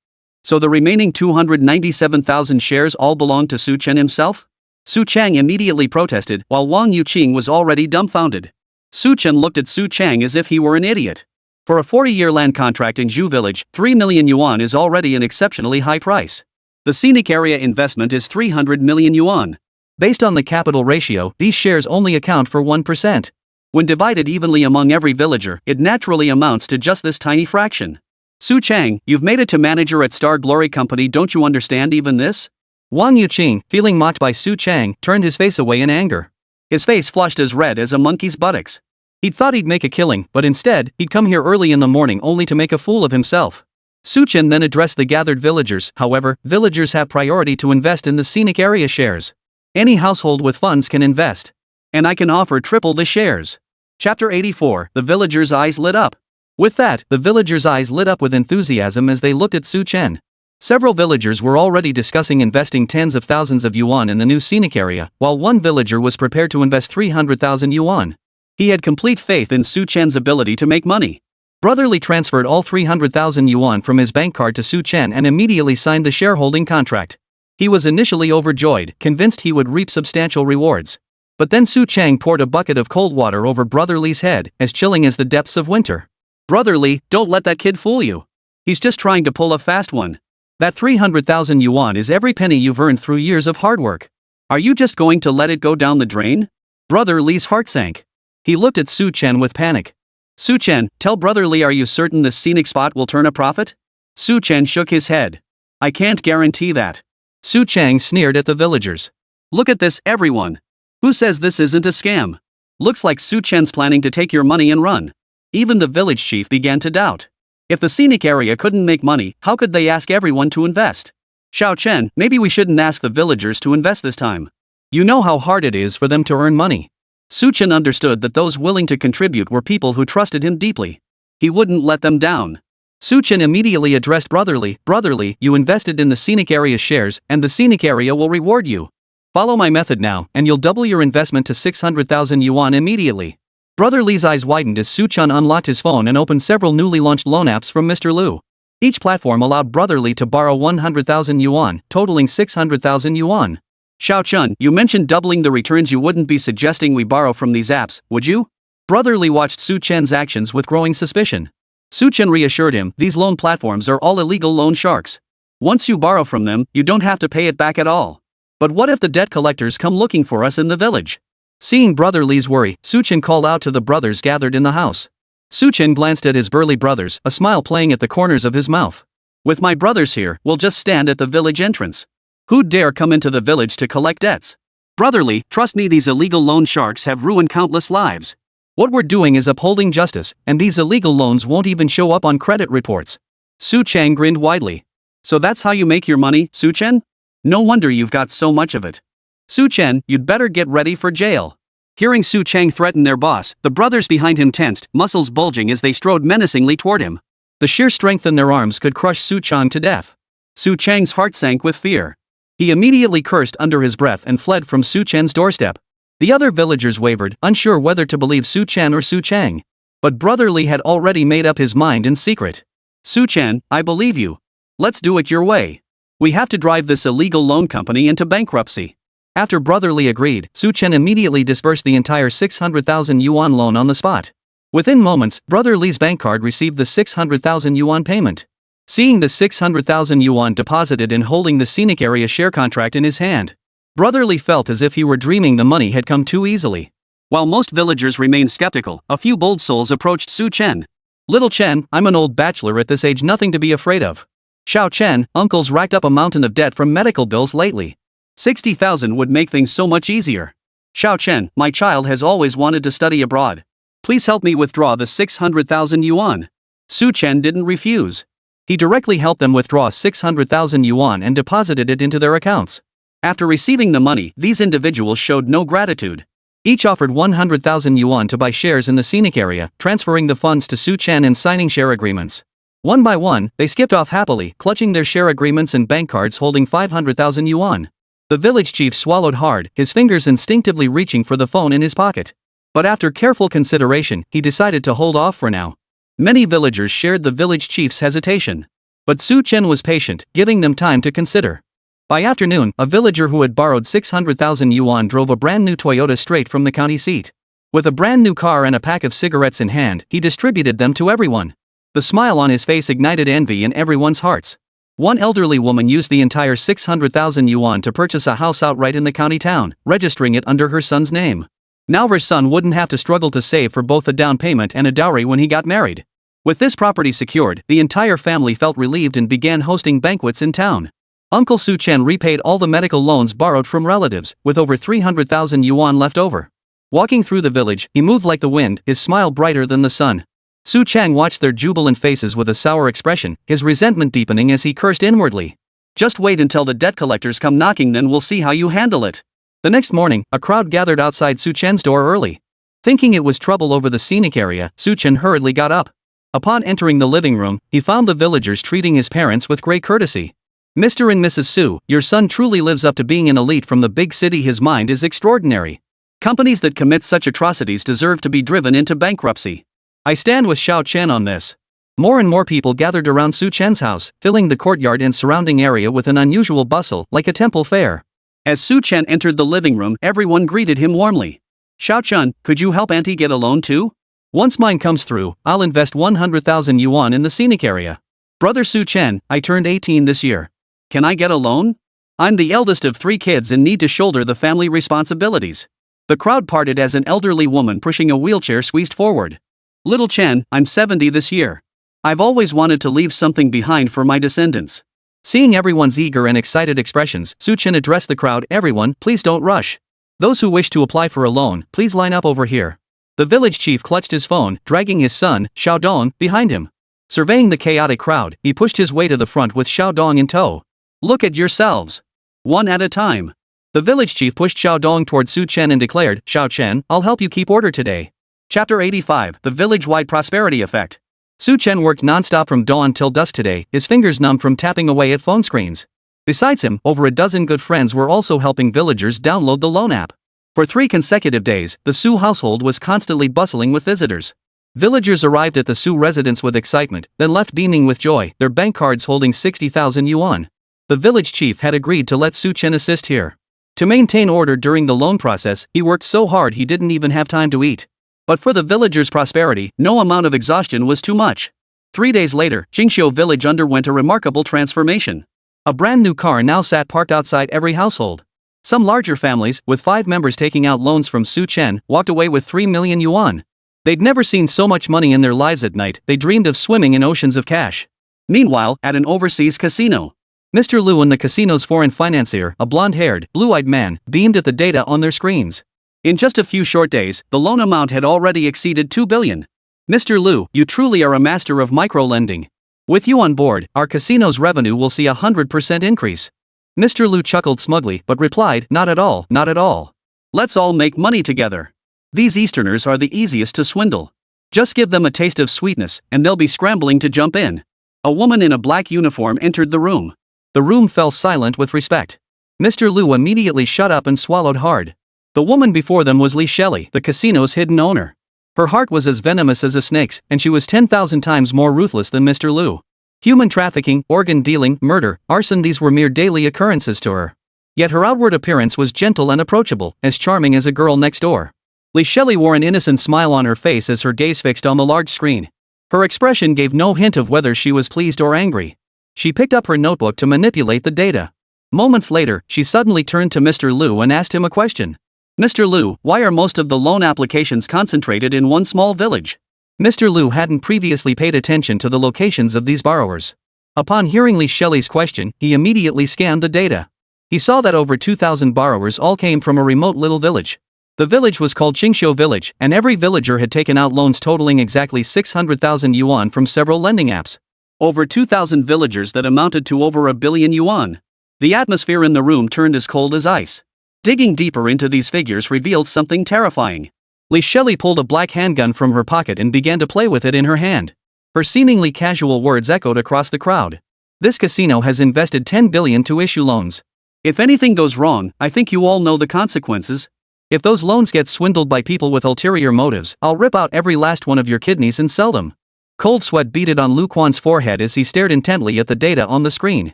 So the remaining 297,000 shares all belong to Su Chen himself? Su Chang immediately protested, while Wang Yuqing was already dumbfounded. Su Chen looked at Su Chang as if he were an idiot. For a 40-year land contract in Zhu village, 3 million yuan is already an exceptionally high price. The scenic area investment is 300 million yuan. Based on the capital ratio, these shares only account for 1%. When divided evenly among every villager, it naturally amounts to just this tiny fraction. Su Chang, you've made it to manager at Star Glory Company, don't you understand even this? Wang Yuqing, feeling mocked by Su Chang, turned his face away in anger. His face flushed as red as a monkey's buttocks. He'd thought he'd make a killing, but instead, he'd come here early in the morning only to make a fool of himself. Su Chen then addressed the gathered villagers. However, villagers have priority to invest in the scenic area shares. Any household with funds can invest. And I can offer triple the shares. Chapter 84, the villagers' eyes lit up. With that, the villagers' eyes lit up with enthusiasm as they looked at Su Chen. Several villagers were already discussing investing tens of thousands of yuan in the new scenic area, while one villager was prepared to invest 300,000 yuan. He had complete faith in Su Chen's ability to make money. Brotherly transferred all 300,000 yuan from his bank card to Su Chen and immediately signed the shareholding contract. He was initially overjoyed, convinced he would reap substantial rewards. But then Su Chang poured a bucket of cold water over Brotherly's head, as chilling as the depths of winter. "Brotherly, don't let that kid fool you. He's just trying to pull a fast one. That 300,000 yuan is every penny you've earned through years of hard work. Are you just going to let it go down the drain?" Brotherly's heart sank. He looked at Su Chen with panic. "Su Chen, tell Brotherly, are you certain this scenic spot will turn a profit?" Su Chen shook his head. "I can't guarantee that." Su Chang sneered at the villagers. "Look at this, everyone. Who says this isn't a scam? Looks like Su Chen's planning to take your money and run." Even the village chief began to doubt. If the scenic area couldn't make money, how could they ask everyone to invest? "Xiao Chen, maybe we shouldn't ask the villagers to invest this time. You know how hard it is for them to earn money." Su Chen understood that those willing to contribute were people who trusted him deeply. He wouldn't let them down. Su Chen immediately addressed Brotherly. "Brotherly, you invested in the scenic area shares, and the scenic area will reward you. Follow my method now, and you'll double your investment to 600,000 yuan immediately." Brotherly's eyes widened as Su Chen unlocked his phone and opened several newly launched loan apps from Mr. Liu. Each platform allowed Brotherly to borrow 100,000 yuan, totaling 600,000 yuan. "Xiao Chen, you mentioned doubling the returns. You wouldn't be suggesting we borrow from these apps, would you?" Brotherly watched Su Chen's actions with growing suspicion. Su Chen reassured him, "These loan platforms are all illegal loan sharks. Once you borrow from them, you don't have to pay it back at all. But what if the debt collectors come looking for us in the village?" Seeing Brotherly's worry, Su Chen called out to the brothers gathered in the house. Su Chen glanced at his burly brothers, a smile playing at the corners of his mouth. "With my brothers here, we'll just stand at the village entrance. Who'd dare come into the village to collect debts? Brotherly, trust me, these illegal loan sharks have ruined countless lives. What we're doing is upholding justice, and these illegal loans won't even show up on credit reports." Su Chang grinned widely. "So that's how you make your money, Su Chen? No wonder you've got so much of it. Su Chen, you'd better get ready for jail." Hearing Su Chang threaten their boss, the brothers behind him tensed, muscles bulging as they strode menacingly toward him. The sheer strength in their arms could crush Su Chang to death. Su Chang's heart sank with fear. He immediately cursed under his breath and fled from Su Chen's doorstep. The other villagers wavered, unsure whether to believe Su Chen or Su Chang. But Brotherly had already made up his mind in secret. "Su Chen, I believe you. Let's do it your way. We have to drive this illegal loan company into bankruptcy." After Brotherly agreed, Su Chen immediately disbursed the entire 600,000 yuan loan on the spot. Within moments, Brotherly's bank card received the 600,000 yuan payment. Seeing the 600,000 yuan deposited and holding the scenic area share contract in his hand, Brotherly felt as if he were dreaming. The money had come too easily. While most villagers remained skeptical, a few bold souls approached Su Chen. "Little Chen, I'm an old bachelor at this age, nothing to be afraid of." "Xiao Chen, uncle's racked up a mountain of debt from medical bills lately. 60,000 would make things so much easier." "Xiao Chen, my child has always wanted to study abroad. Please help me withdraw the 600,000 yuan." Su Chen didn't refuse. He directly helped them withdraw 600,000 yuan and deposited it into their accounts. After receiving the money, these individuals showed no gratitude. Each offered 100,000 yuan to buy shares in the scenic area, transferring the funds to Su Chen and signing share agreements. One by one, they skipped off happily, clutching their share agreements and bank cards holding 500,000 yuan. The village chief swallowed hard, his fingers instinctively reaching for the phone in his pocket. But after careful consideration, he decided to hold off for now. Many villagers shared the village chief's hesitation. But Su Chen was patient, giving them time to consider. By afternoon, a villager who had borrowed 600,000 yuan drove a brand new Toyota straight from the county seat. With a brand new car and a pack of cigarettes in hand, he distributed them to everyone. The smile on his face ignited envy in everyone's hearts. One elderly woman used the entire 600,000 yuan to purchase a house outright in the county town, registering it under her son's name. Now her son wouldn't have to struggle to save for both a down payment and a dowry when he got married. With this property secured, the entire family felt relieved and began hosting banquets in town. Uncle Su Chen repaid all the medical loans borrowed from relatives, with over 300,000 yuan left over. Walking through the village, he moved like the wind, his smile brighter than the sun. Su Chen watched their jubilant faces with a sour expression, his resentment deepening as he cursed inwardly. "Just wait until the debt collectors come knocking, then we'll see how you handle it." The next morning, a crowd gathered outside Su Chen's door early. Thinking it was trouble over the scenic area, Su Chen hurriedly got up. Upon entering the living room, he found the villagers treating his parents with great courtesy. "Mr. and Mrs. Su, your son truly lives up to being an elite from the big city. His mind is extraordinary. Companies that commit such atrocities deserve to be driven into bankruptcy. I stand with Xiao Chen on this." More and more people gathered around Su Chen's house, filling the courtyard and surrounding area with an unusual bustle, like a temple fair. As Su Chen entered the living room, everyone greeted him warmly. "Xiao Chen, could you help Auntie get a loan too? Once mine comes through, I'll invest 100,000 yuan in the scenic area." "Brother Su Chen, I turned 18 this year. Can I get a loan? I'm the eldest of 3 kids and need to shoulder the family responsibilities." The crowd parted as an elderly woman pushing a wheelchair squeezed forward. "Little Chen, I'm 70 this year. I've always wanted to leave something behind for my descendants." Seeing everyone's eager and excited expressions, Su Chen addressed the crowd. "Everyone, please don't rush. Those who wish to apply for a loan, please line up over here." The village chief clutched his phone, dragging his son, Xiao Dong, behind him. Surveying the chaotic crowd, he pushed his way to the front with Xiao Dong in tow. "Look at yourselves. One at a time." The village chief pushed Xiao Dong toward Su Chen and declared, "Xiao Chen, I'll help you keep order today." Chapter 85, The Village-Wide Prosperity Effect. Su Chen worked non-stop from dawn till dusk today, his fingers numb from tapping away at phone screens. Besides him, over a dozen good friends were also helping villagers download the loan app. For 3 consecutive days, the Su household was constantly bustling with visitors. Villagers arrived at the Su residence with excitement, then left beaming with joy, their bank cards holding 60,000 yuan. The village chief had agreed to let Su Chen assist here. To maintain order during the loan process, he worked so hard he didn't even have time to eat. But for the villagers' prosperity, no amount of exhaustion was too much. 3 days later, Jingxiu village underwent a remarkable transformation. A brand new car now sat parked outside every household. Some larger families, with 5 members taking out loans from Su Chen, walked away with 3 million yuan. They'd never seen so much money in their lives. At night, they dreamed of swimming in oceans of cash. Meanwhile, at an overseas casino, Mr. Liu and the casino's foreign financier, a blonde-haired, blue-eyed man, beamed at the data on their screens. In just a few short days, the loan amount had already exceeded 2 billion. "Mr. Liu, you truly are a master of micro-lending. With you on board, our casino's revenue will see a 100% increase." Mr. Liu chuckled smugly but replied, "Not at all, not at all. Let's all make money together. These Easterners are the easiest to swindle. Just give them a taste of sweetness, and they'll be scrambling to jump in." A woman in a black uniform entered the room. The room fell silent with respect. Mr. Liu immediately shut up and swallowed hard. The woman before them was Li Shelley, the casino's hidden owner. Her heart was as venomous as a snake's, and she was 10,000 times more ruthless than Mr. Liu. Human trafficking, organ dealing, murder, arson, these were mere daily occurrences to her. Yet her outward appearance was gentle and approachable, as charming as a girl next door. Li Shelley wore an innocent smile on her face as her gaze fixed on the large screen. Her expression gave no hint of whether she was pleased or angry. She picked up her notebook to manipulate the data. Moments later, she suddenly turned to Mr. Liu and asked him a question. Mr. Liu, why are most of the loan applications concentrated in one small village? Mr. Liu hadn't previously paid attention to the locations of these borrowers. Upon hearing Li Shelley's question, he immediately scanned the data. He saw that over 2,000 borrowers all came from a remote little village. The village was called Qingxiu Village, and every villager had taken out loans totaling exactly 600,000 yuan from several lending apps. Over 2,000 villagers that amounted to over 1 billion yuan. The atmosphere in the room turned as cold as ice. Digging deeper into these figures revealed something terrifying. Li Shelley pulled a black handgun from her pocket and began to play with it in her hand. Her seemingly casual words echoed across the crowd. This casino has invested 10 billion to issue loans. If anything goes wrong, I think you all know the consequences. If those loans get swindled by people with ulterior motives, I'll rip out every last one of your kidneys and sell them. Cold sweat beaded on Lu Quan's forehead as he stared intently at the data on the screen.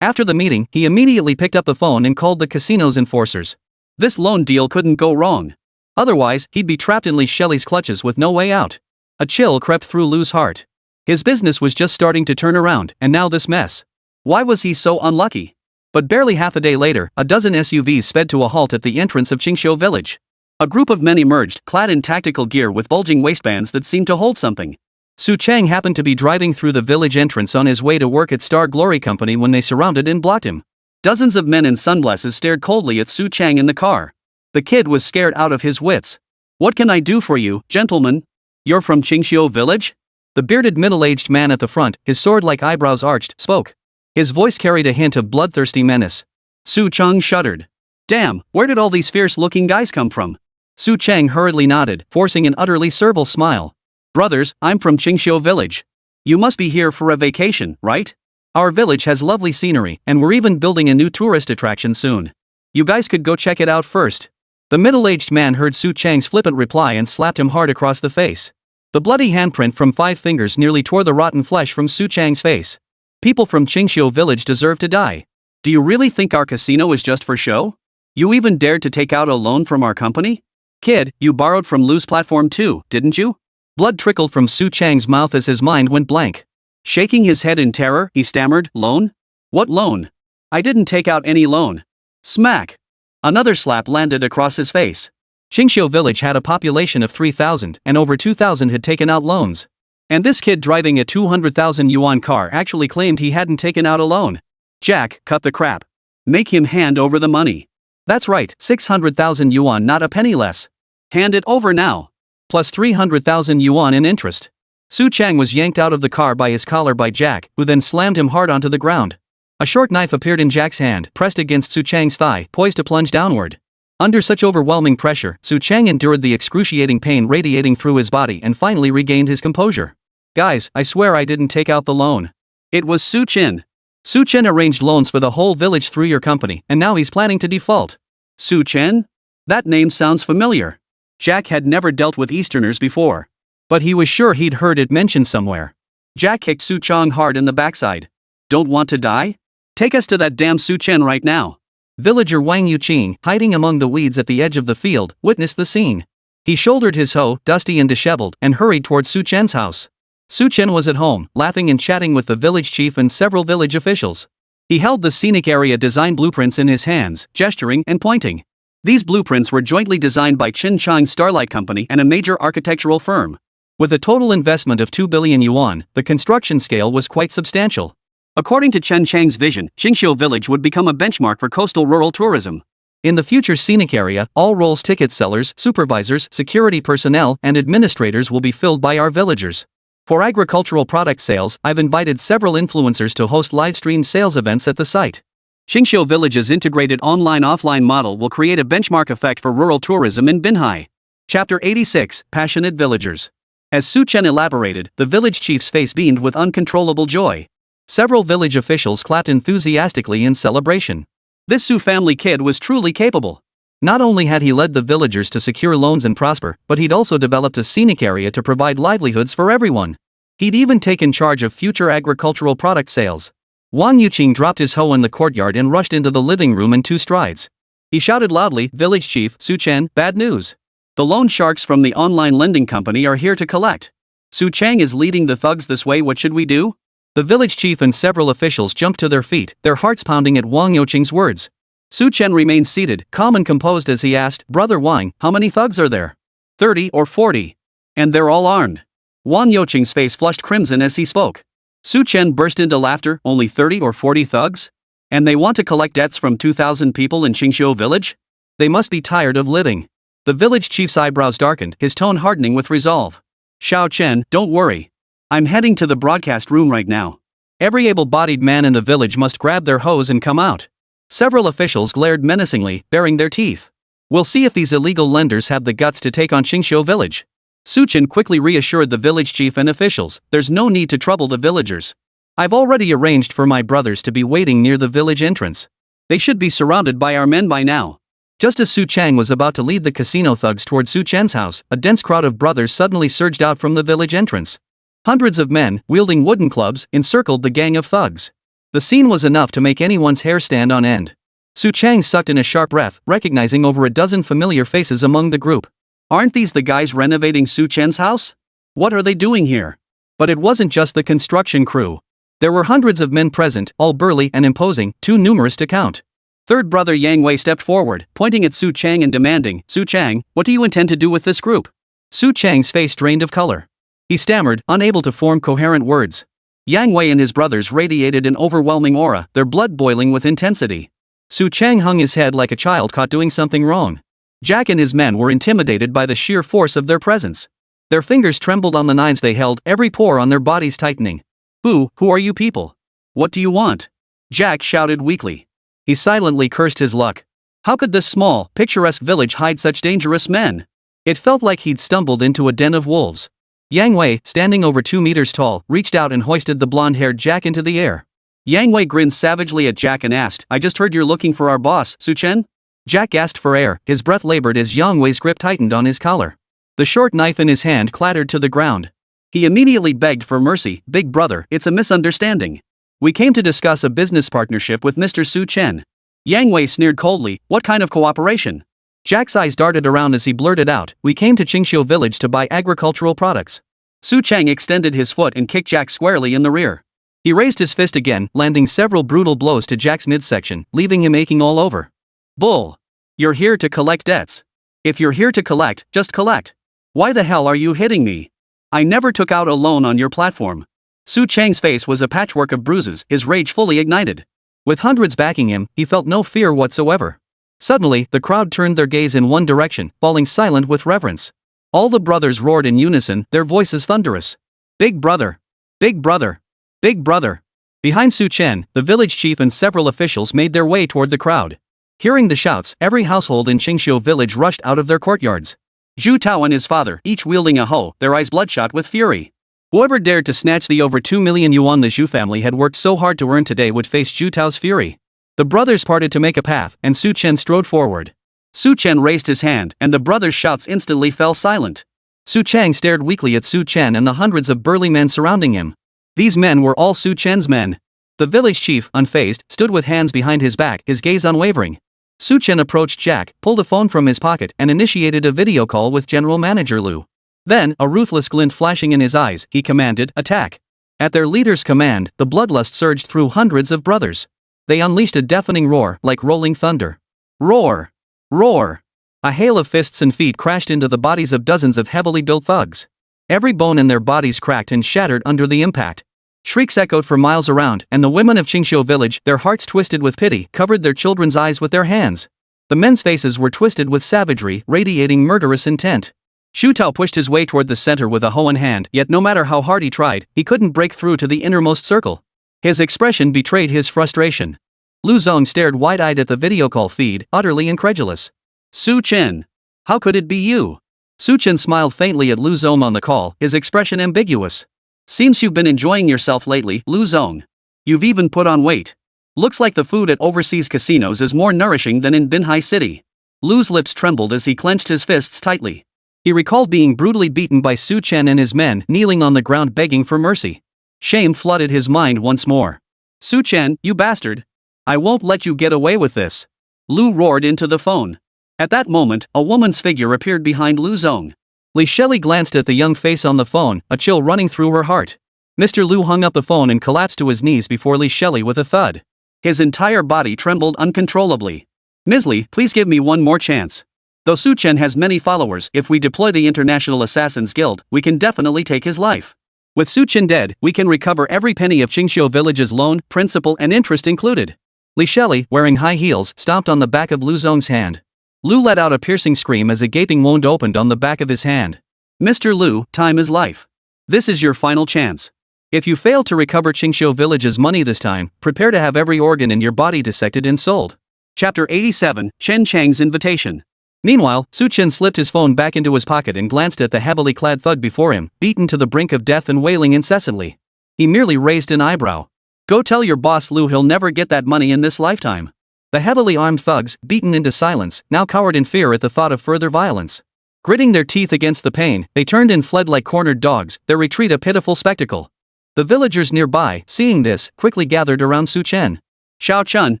After the meeting, he immediately picked up the phone and called the casino's enforcers. This loan deal couldn't go wrong. Otherwise, he'd be trapped in Li Shelley's clutches with no way out. A chill crept through Lu's heart. His business was just starting to turn around, and now this mess. Why was he so unlucky? But barely half a day later, a dozen SUVs sped to a halt at the entrance of Qingxiu Village. A group of men emerged, clad in tactical gear with bulging waistbands that seemed to hold something. Su Chang happened to be driving through the village entrance on his way to work at Star Glory Company when they surrounded and blocked him. Dozens of men in sunglasses stared coldly at Su Chang in the car. The kid was scared out of his wits. "What can I do for you, gentlemen? You're from Qingxiu Village?" The bearded middle-aged man at the front, his sword-like eyebrows arched, spoke. His voice carried a hint of bloodthirsty menace. Su Chang shuddered. "Damn, where did all these fierce-looking guys come from?" Su Chang hurriedly nodded, forcing an utterly servile smile. "Brothers, I'm from Qingxiu Village. You must be here for a vacation, right? Our village has lovely scenery, and we're even building a new tourist attraction soon. You guys could go check it out first." The middle-aged man heard Su Chang's flippant reply and slapped him hard across the face. The bloody handprint from 5 fingers nearly tore the rotten flesh from Su Chang's face. "People from Qingxiu Village deserve to die. Do you really think our casino is just for show? You even dared to take out a loan from our company? Kid, you borrowed from Lu's platform too, didn't you?" Blood trickled from Su Chang's mouth as his mind went blank. Shaking his head in terror, he stammered, "Loan? What loan? I didn't take out any loan." Smack! Another slap landed across his face. Qingxiu Village had a population of 3,000, and over 2,000 had taken out loans. And this kid driving a 200,000 yuan car actually claimed he hadn't taken out a loan. Jack, cut the crap. Make him hand over the money. That's right, 600,000 yuan, not a penny less. Hand it over now. Plus 300,000 yuan in interest. Su Chang was yanked out of the car by his collar by Jack, who then slammed him hard onto the ground. A short knife appeared in Jack's hand, pressed against Su Chang's thigh, poised to plunge downward. Under such overwhelming pressure, Su Chang endured the excruciating pain radiating through his body and finally regained his composure. "Guys, I swear I didn't take out the loan. It was Su Chen. Su Chen arranged loans for the whole village through your company, and now he's planning to default." Su Chen? That name sounds familiar. Jack had never dealt with Easterners before. But he was sure he'd heard it mentioned somewhere. Jack kicked Su Chang hard in the backside. "Don't want to die? Take us to that damn Su Chen right now." Villager Wang Yuqing, hiding among the weeds at the edge of the field, witnessed the scene. He shouldered his hoe, dusty and disheveled, and hurried towards Su Chen's house. Su Chen was at home, laughing and chatting with the village chief and several village officials. He held the scenic area design blueprints in his hands, gesturing and pointing. These blueprints were jointly designed by Chen Chang's Starlight Company and a major architectural firm. With a total investment of 2 billion yuan, the construction scale was quite substantial. According to Chen Chang's vision, Qingxiu Village would become a benchmark for coastal rural tourism. In the future scenic area, all roles ticket sellers, supervisors, security personnel, and administrators will be filled by our villagers. For agricultural product sales, I've invited several influencers to host live-streamed sales events at the site. Qingxiu Village's integrated online-offline model will create a benchmark effect for rural tourism in Binhai. Chapter 86, Passionate Villagers. As Su Chen elaborated, the village chief's face beamed with uncontrollable joy. Several village officials clapped enthusiastically in celebration. This Su family kid was truly capable. Not only had he led the villagers to secure loans and prosper, but he'd also developed a scenic area to provide livelihoods for everyone. He'd even taken charge of future agricultural product sales. Wang Yuqing dropped his hoe in the courtyard and rushed into the living room in 2 strides. He shouted loudly, "Village chief, Su Chen, bad news. The loan sharks from the online lending company are here to collect. Su Chang is leading the thugs this way, what should we do?" The village chief and several officials jumped to their feet, their hearts pounding at Wang Yuqing's words. Su Chen remained seated, calm and composed as he asked, "Brother Wang, how many thugs are there?" 30 or 40. And they're all armed. Wang Youqing's face flushed crimson as he spoke. Su Chen burst into laughter. Only 30 or 40 thugs? And they want to collect debts from 2,000 people in Qingxiu village? They must be tired of living. The village chief's eyebrows darkened, his tone hardening with resolve. "Xiao Chen, don't worry. I'm heading to the broadcast room right now. Every able-bodied man in the village must grab their hose and come out." Several officials glared menacingly, baring their teeth. "We'll see if these illegal lenders have the guts to take on Qingxiu village." Su Chen quickly reassured the village chief and officials, "There's no need to trouble the villagers. I've already arranged for my brothers to be waiting near the village entrance. They should be surrounded by our men by now." Just as Su Chang was about to lead the casino thugs toward Su Chen's house, a dense crowd of brothers suddenly surged out from the village entrance. Hundreds of men, wielding wooden clubs, encircled the gang of thugs. The scene was enough to make anyone's hair stand on end. Su Chang sucked in a sharp breath, recognizing over a dozen familiar faces among the group. "Aren't these the guys renovating Su Chen's house? What are they doing here?" But it wasn't just the construction crew. There were hundreds of men present, all burly and imposing, too numerous to count. Third brother Yang Wei stepped forward, pointing at Su Chang and demanding, "Su Chang, what do you intend to do with this group?" Su Chang's face drained of color. He stammered, unable to form coherent words. Yang Wei and his brothers radiated an overwhelming aura, their blood boiling with intensity. Su Chang hung his head like a child caught doing something wrong. Jack and his men were intimidated by the sheer force of their presence. Their fingers trembled on the knives they held, every pore on their bodies tightening. Who are you people? What do you want?" Jack shouted weakly. He silently cursed his luck. How could this small, picturesque village hide such dangerous men? It felt like he'd stumbled into a den of wolves. Yang Wei, standing over 2 meters tall, reached out and hoisted the blonde-haired Jack into the air. Yang Wei grinned savagely at Jack and asked, "I just heard you're looking for our boss, Su Chen?" Jack gasped for air, his breath labored as Yang Wei's grip tightened on his collar. The short knife in his hand clattered to the ground. He immediately begged for mercy, "Big brother, it's a misunderstanding. We came to discuss a business partnership with Mr. Su Chen." Yang Wei sneered coldly, "What kind of cooperation?" Jack's eyes darted around as he blurted out, "We came to Qingxiu village to buy agricultural products." Su Chang extended his foot and kicked Jack squarely in the rear. He raised his fist again, landing several brutal blows to Jack's midsection, leaving him aching all over. "Bull! You're here to collect debts. If you're here to collect, just collect. Why the hell are you hitting me? I never took out a loan on your platform." Su Chang's face was a patchwork of bruises, his rage fully ignited. With hundreds backing him, he felt no fear whatsoever. Suddenly, the crowd turned their gaze in one direction, falling silent with reverence. All the brothers roared in unison, their voices thunderous. "Big brother! Big brother! Big brother!" Behind Su Chen, the village chief and several officials made their way toward the crowd. Hearing the shouts, every household in Qingxiu village rushed out of their courtyards. Zhu Tao and his father, each wielding a hoe, their eyes bloodshot with fury. Whoever dared to snatch the over 2 million yuan the Zhu family had worked so hard to earn today would face Zhu Tao's fury. The brothers parted to make a path, and Su Chen strode forward. Su Chen raised his hand, and the brothers' shouts instantly fell silent. Su Chang stared weakly at Su Chen and the hundreds of burly men surrounding him. These men were all Su Chen's men. The village chief, unfazed, stood with hands behind his back, his gaze unwavering. Su Chen approached Jack, pulled a phone from his pocket and initiated a video call with General Manager Lu. Then, a ruthless glint flashing in his eyes, he commanded, "Attack." At their leader's command, the bloodlust surged through hundreds of brothers. They unleashed a deafening roar, like rolling thunder. Roar! Roar! A hail of fists and feet crashed into the bodies of dozens of heavily built thugs. Every bone in their bodies cracked and shattered under the impact. Shrieks echoed for miles around, and the women of Qingxiu village, their hearts twisted with pity, covered their children's eyes with their hands. The men's faces were twisted with savagery, radiating murderous intent. Zhu Tao pushed his way toward the center with a hoe in hand, yet no matter how hard he tried, he couldn't break through to the innermost circle. His expression betrayed his frustration. Lu Zong stared wide-eyed at the video call feed, utterly incredulous. "Su Chen. How could it be you?" Su Chen smiled faintly at Lu Zong on the call, his expression ambiguous. "Seems you've been enjoying yourself lately, Lu Zong. You've even put on weight. Looks like the food at overseas casinos is more nourishing than in Binhai City." Lu's lips trembled as he clenched his fists tightly. He recalled being brutally beaten by Su Chen and his men, kneeling on the ground begging for mercy. Shame flooded his mind once more. "Su Chen, you bastard! I won't let you get away with this!" Lu roared into the phone. At that moment, a woman's figure appeared behind Lu Zong. Li Shelley glanced at the young face on the phone, a chill running through her heart. Mr. Lu hung up the phone and collapsed to his knees before Li Shelley with a thud. His entire body trembled uncontrollably. Misley, please give me one more chance. Though Su Chen has many followers, if we deploy the International Assassins Guild, we can definitely take his life. With Su Chen dead, we can recover every penny of Qingxiu Village's loan, principal and interest included. Li Shelley, wearing high heels, stomped on the back of Lu Zong's hand. Lu let out a piercing scream as a gaping wound opened on the back of his hand. Mr. Lu, time is life. This is your final chance. If you fail to recover Qingxiu Village's money this time, prepare to have every organ in your body dissected and sold. Chapter 87, Chen Chang's Invitation. Meanwhile, Su Chen slipped his phone back into his pocket and glanced at the heavily clad thug before him, beaten to the brink of death and wailing incessantly. He merely raised an eyebrow. Go tell your boss Lu he'll never get that money in this lifetime. The heavily armed thugs, beaten into silence, now cowered in fear at the thought of further violence. Gritting their teeth against the pain, they turned and fled like cornered dogs, their retreat a pitiful spectacle. The villagers nearby, seeing this, quickly gathered around Su Chen. Xiao Chun,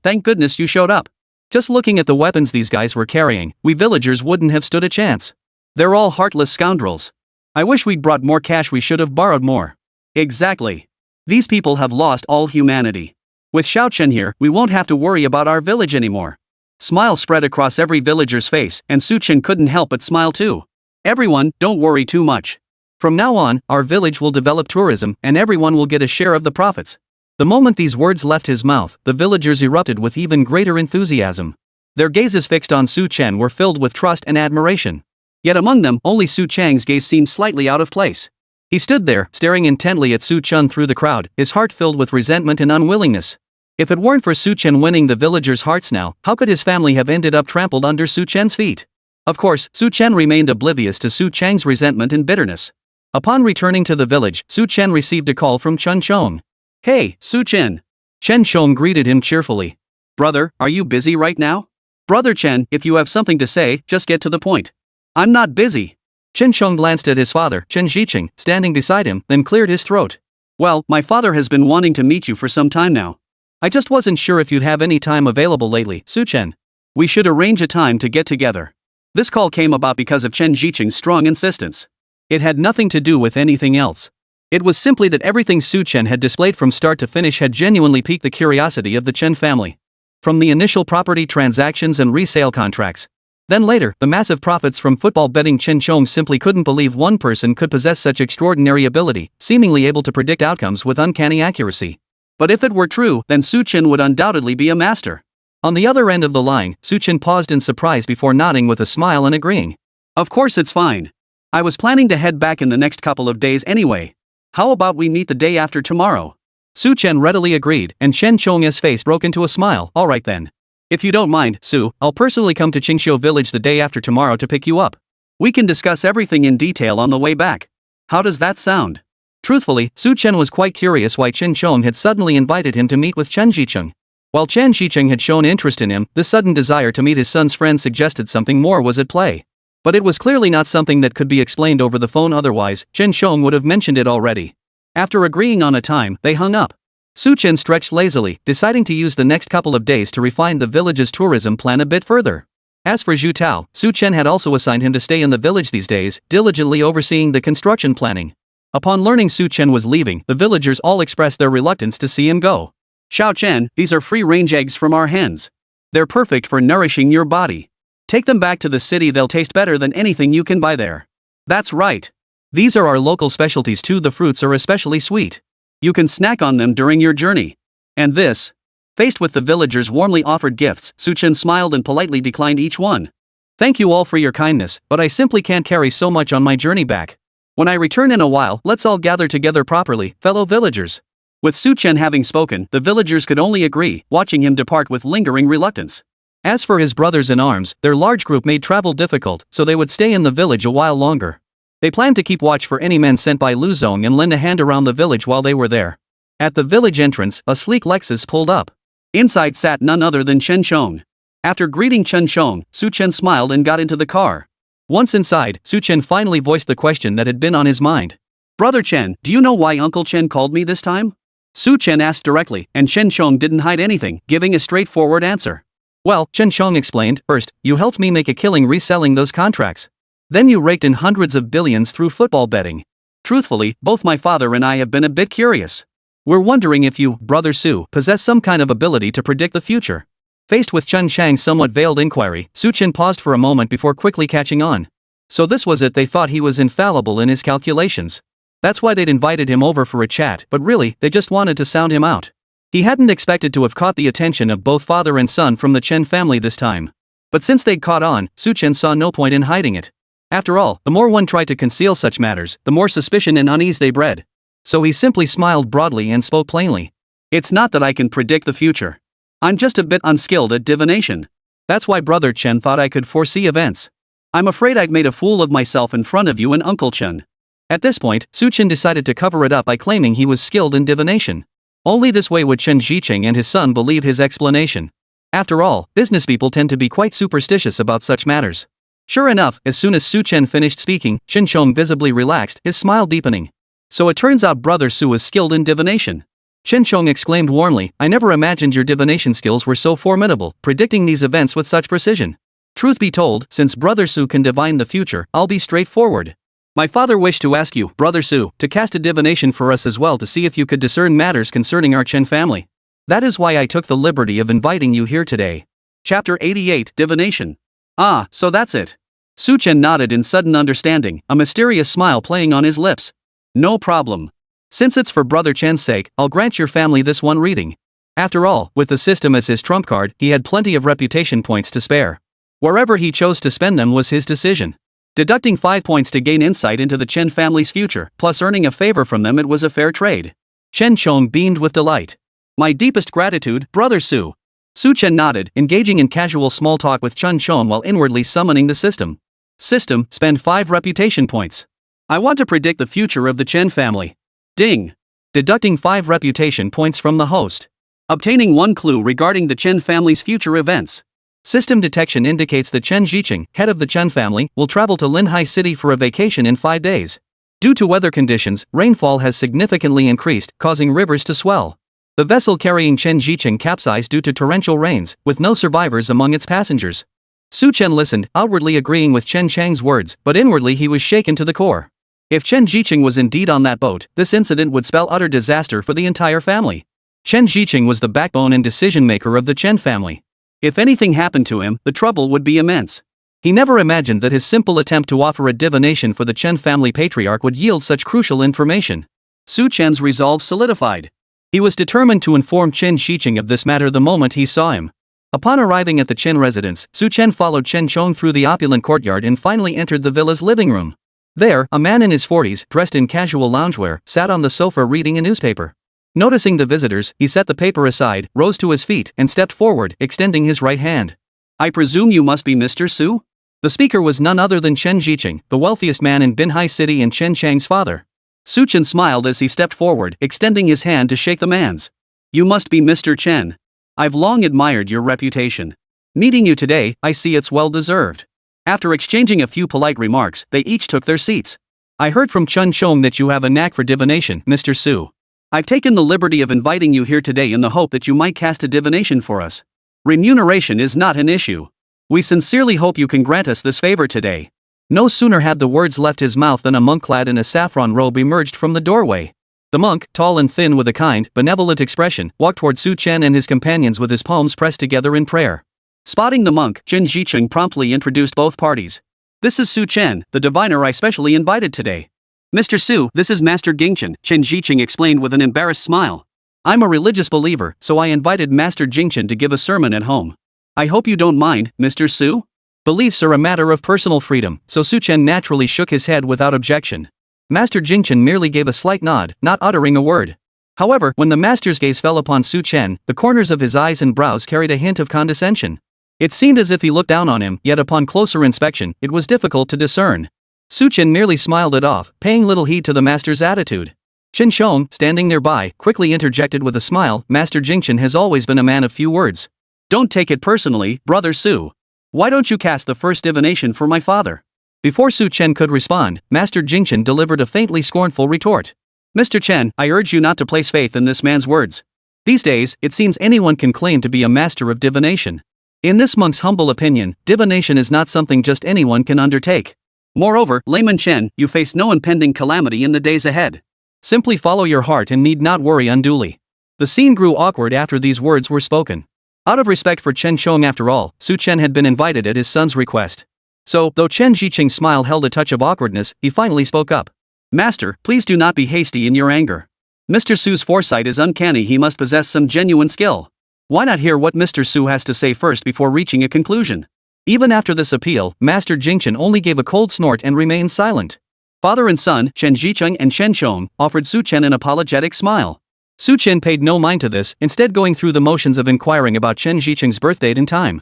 thank goodness you showed up. Just looking at the weapons these guys were carrying, we villagers wouldn't have stood a chance. They're all heartless scoundrels. I wish we'd brought more cash, we should have borrowed more. Exactly. These people have lost all humanity. With Xiao Chen here, we won't have to worry about our village anymore. Smiles spread across every villager's face, and Su Chen couldn't help but smile too. Everyone, don't worry too much. From now on, our village will develop tourism, and everyone will get a share of the profits. The moment these words left his mouth, the villagers erupted with even greater enthusiasm. Their gazes fixed on Su Chen were filled with trust and admiration. Yet among them, only Su Chang's gaze seemed slightly out of place. He stood there, staring intently at Su Chen through the crowd, his heart filled with resentment and unwillingness. If it weren't for Su Chen winning the villagers' hearts now, how could his family have ended up trampled under Su Chen's feet? Of course, Su Chen remained oblivious to Su Chang's resentment and bitterness. Upon returning to the village, Su Chen received a call from Chen Chong. Hey, Su Chen. Chen Chong greeted him cheerfully. Brother, are you busy right now? Brother Chen, if you have something to say, just get to the point. I'm not busy. Chen Chong glanced at his father, Chen Zhiqing, standing beside him, then cleared his throat. Well, my father has been wanting to meet you for some time now. I just wasn't sure if you'd have any time available lately, Su Chen. We should arrange a time to get together. This call came about because of Chen Zhiqing's strong insistence. It had nothing to do with anything else. It was simply that everything Su Chen had displayed from start to finish had genuinely piqued the curiosity of the Chen family. From the initial property transactions and resale contracts. Then later, the massive profits from football betting, Chen Chong simply couldn't believe one person could possess such extraordinary ability, seemingly able to predict outcomes with uncanny accuracy. But if it were true, then Su Chen would undoubtedly be a master. On the other end of the line, Su Chen paused in surprise before nodding with a smile and agreeing. Of course it's fine. I was planning to head back in the next couple of days anyway. How about we meet the day after tomorrow? Su Chen readily agreed, and Chen Chong's face broke into a smile. Alright then. If you don't mind, Su, I'll personally come to Qingxiu Village the day after tomorrow to pick you up. We can discuss everything in detail on the way back. How does that sound? Truthfully, Su Chen was quite curious why Chen Chong had suddenly invited him to meet with Chen Zhiqing. While Chen Zhiqing had shown interest in him, this sudden desire to meet his son's friend suggested something more was at play. But it was clearly not something that could be explained over the phone, otherwise, Chen Chong would have mentioned it already. After agreeing on a time, they hung up. Su Chen stretched lazily, deciding to use the next couple of days to refine the village's tourism plan a bit further. As for Zhu Tao, Su Chen had also assigned him to stay in the village these days, diligently overseeing the construction planning. Upon learning Su Chen was leaving, the villagers all expressed their reluctance to see him go. Xiao Chen, these are free-range eggs from our hens. They're perfect for nourishing your body. Take them back to the city, they'll taste better than anything you can buy there. That's right. These are our local specialties too, the fruits are especially sweet. You can snack on them during your journey. And this? Faced with the villagers' warmly offered gifts, Su Chen smiled and politely declined each one. Thank you all for your kindness, but I simply can't carry so much on my journey back. When I return in a while, let's all gather together properly, fellow villagers. With Su Chen having spoken, the villagers could only agree, watching him depart with lingering reluctance. As for his brothers-in-arms, their large group made travel difficult, so they would stay in the village a while longer. They planned to keep watch for any men sent by Lu Zong and lend a hand around the village while they were there. At the village entrance, a sleek Lexus pulled up. Inside sat none other than Chen Chong. After greeting Chen Chong, Su Chen smiled and got into the car. Once inside, Su Chen finally voiced the question that had been on his mind. Brother Chen, do you know why Uncle Chen called me this time? Su Chen asked directly, and Chen Chong didn't hide anything, giving a straightforward answer. Well, Chen Chong explained, first, you helped me make a killing reselling those contracts. Then you raked in hundreds of billions through football betting. Truthfully, both my father and I have been a bit curious. We're wondering if you, Brother Su, possess some kind of ability to predict the future. Faced with Chen Chang's somewhat veiled inquiry, Su Chen paused for a moment before quickly catching on. So this was it, they thought he was infallible in his calculations. That's why they'd invited him over for a chat, but really, they just wanted to sound him out. He hadn't expected to have caught the attention of both father and son from the Chen family this time. But since they'd caught on, Su Chen saw no point in hiding it. After all, the more one tried to conceal such matters, the more suspicion and unease they bred. So he simply smiled broadly and spoke plainly. It's not that I can predict the future. I'm just a bit unskilled at divination. That's why Brother Chen thought I could foresee events. I'm afraid I've made a fool of myself in front of you and Uncle Chen. At this point, Su Chen decided to cover it up by claiming he was skilled in divination. Only this way would Chen Zicheng and his son believe his explanation. After all, business people tend to be quite superstitious about such matters. Sure enough, as soon as Su Chen finished speaking, Chen Chong visibly relaxed, his smile deepening. So it turns out Brother Su is skilled in divination. Chen Chong exclaimed warmly, I never imagined your divination skills were so formidable, predicting these events with such precision. Truth be told, since Brother Su can divine the future, I'll be straightforward. My father wished to ask you, Brother Su, to cast a divination for us as well to see if you could discern matters concerning our Chen family. That is why I took the liberty of inviting you here today. Chapter 88, Divination. Ah, so that's it. Su Chen nodded in sudden understanding, a mysterious smile playing on his lips. No problem. Since it's for Brother Chen's sake, I'll grant your family this one reading. After all, with the system as his trump card, he had plenty of reputation points to spare. Wherever he chose to spend them was his decision. Deducting 5 points to gain insight into the Chen family's future, plus earning a favor from them, it was a fair trade. Chen Chong beamed with delight. My deepest gratitude, Brother Su. Su Chen nodded, engaging in casual small talk with Chen Chong while inwardly summoning the system. System, spend 5 reputation points. I want to predict the future of the Chen family. Ding. Deducting 5 reputation points from the host. Obtaining 1 clue regarding the Chen family's future events. System detection indicates that Chen Zicheng, head of the Chen family, will travel to Linhai City for a vacation in 5 days. Due to weather conditions, rainfall has significantly increased, causing rivers to swell. The vessel carrying Chen Zicheng capsized due to torrential rains, with no survivors among its passengers. Su Chen listened, outwardly agreeing with Chen Chang's words, but inwardly he was shaken to the core. If Chen Zicheng was indeed on that boat, this incident would spell utter disaster for the entire family. Chen Zicheng was the backbone and decision-maker of the Chen family. If anything happened to him, the trouble would be immense. He never imagined that his simple attempt to offer a divination for the Chen family patriarch would yield such crucial information. Su Chen's resolve solidified. He was determined to inform Chen Zicheng of this matter the moment he saw him. Upon arriving at the Chen residence, Su Chen followed Chen Chong through the opulent courtyard and finally entered the villa's living room. There, a man in his 40s, dressed in casual loungewear, sat on the sofa reading a newspaper. Noticing the visitors, he set the paper aside, rose to his feet, and stepped forward, extending his right hand. I presume you must be Mr. Su? The speaker was none other than Chen Zicheng, the wealthiest man in Binhai City and Chen Chang's father. Su Chen smiled as he stepped forward, extending his hand to shake the man's. You must be Mr. Chen. I've long admired your reputation. Meeting you today, I see it's well deserved. After exchanging a few polite remarks, they each took their seats. I heard from Chen Chong that you have a knack for divination, Mr. Su. I've taken the liberty of inviting you here today in the hope that you might cast a divination for us. Remuneration is not an issue. We sincerely hope you can grant us this favor today. No sooner had the words left his mouth than a monk clad in a saffron robe emerged from the doorway. The monk, tall and thin with a kind, benevolent expression, walked toward Su Chen and his companions with his palms pressed together in prayer. Spotting the monk, Chen Zicheng promptly introduced both parties. This is Su Chen, the diviner I specially invited today. Mr. Su, this is Master Gingchen, Chen Zicheng explained with an embarrassed smile. I'm a religious believer, so I invited Master Gingchen to give a sermon at home. I hope you don't mind, Mr. Su? Beliefs are a matter of personal freedom, so Su Chen naturally shook his head without objection. Master Gingchen merely gave a slight nod, not uttering a word. However, when the master's gaze fell upon Su Chen, the corners of his eyes and brows carried a hint of condescension. It seemed as if he looked down on him, yet upon closer inspection, it was difficult to discern. Su Chen merely smiled it off, paying little heed to the master's attitude. Chen Chong, standing nearby, quickly interjected with a smile, Master Gingchen has always been a man of few words. Don't take it personally, Brother Su. Why don't you cast the first divination for my father? Before Su Chen could respond, Master Gingchen delivered a faintly scornful retort. Mr. Chen, I urge you not to place faith in this man's words. These days, it seems anyone can claim to be a master of divination. In this monk's humble opinion, divination is not something just anyone can undertake. Moreover, layman Chen, you face no impending calamity in the days ahead. Simply follow your heart and need not worry unduly. The scene grew awkward after these words were spoken. Out of respect for Chen Chong after all, Su Chen had been invited at his son's request. So, though Chen Jiqing's smile held a touch of awkwardness, he finally spoke up. Master, please do not be hasty in your anger. Mr. Su's foresight is uncanny. He must possess some genuine skill. Why not hear what Mr. Su has to say first before reaching a conclusion? Even after this appeal, Master Jingchen only gave a cold snort and remained silent. Father and son, Chen Jiqing and Chen Chong, offered Su Chen an apologetic smile. Su Chen paid no mind to this, instead going through the motions of inquiring about Chen Jiqing's birth date and time.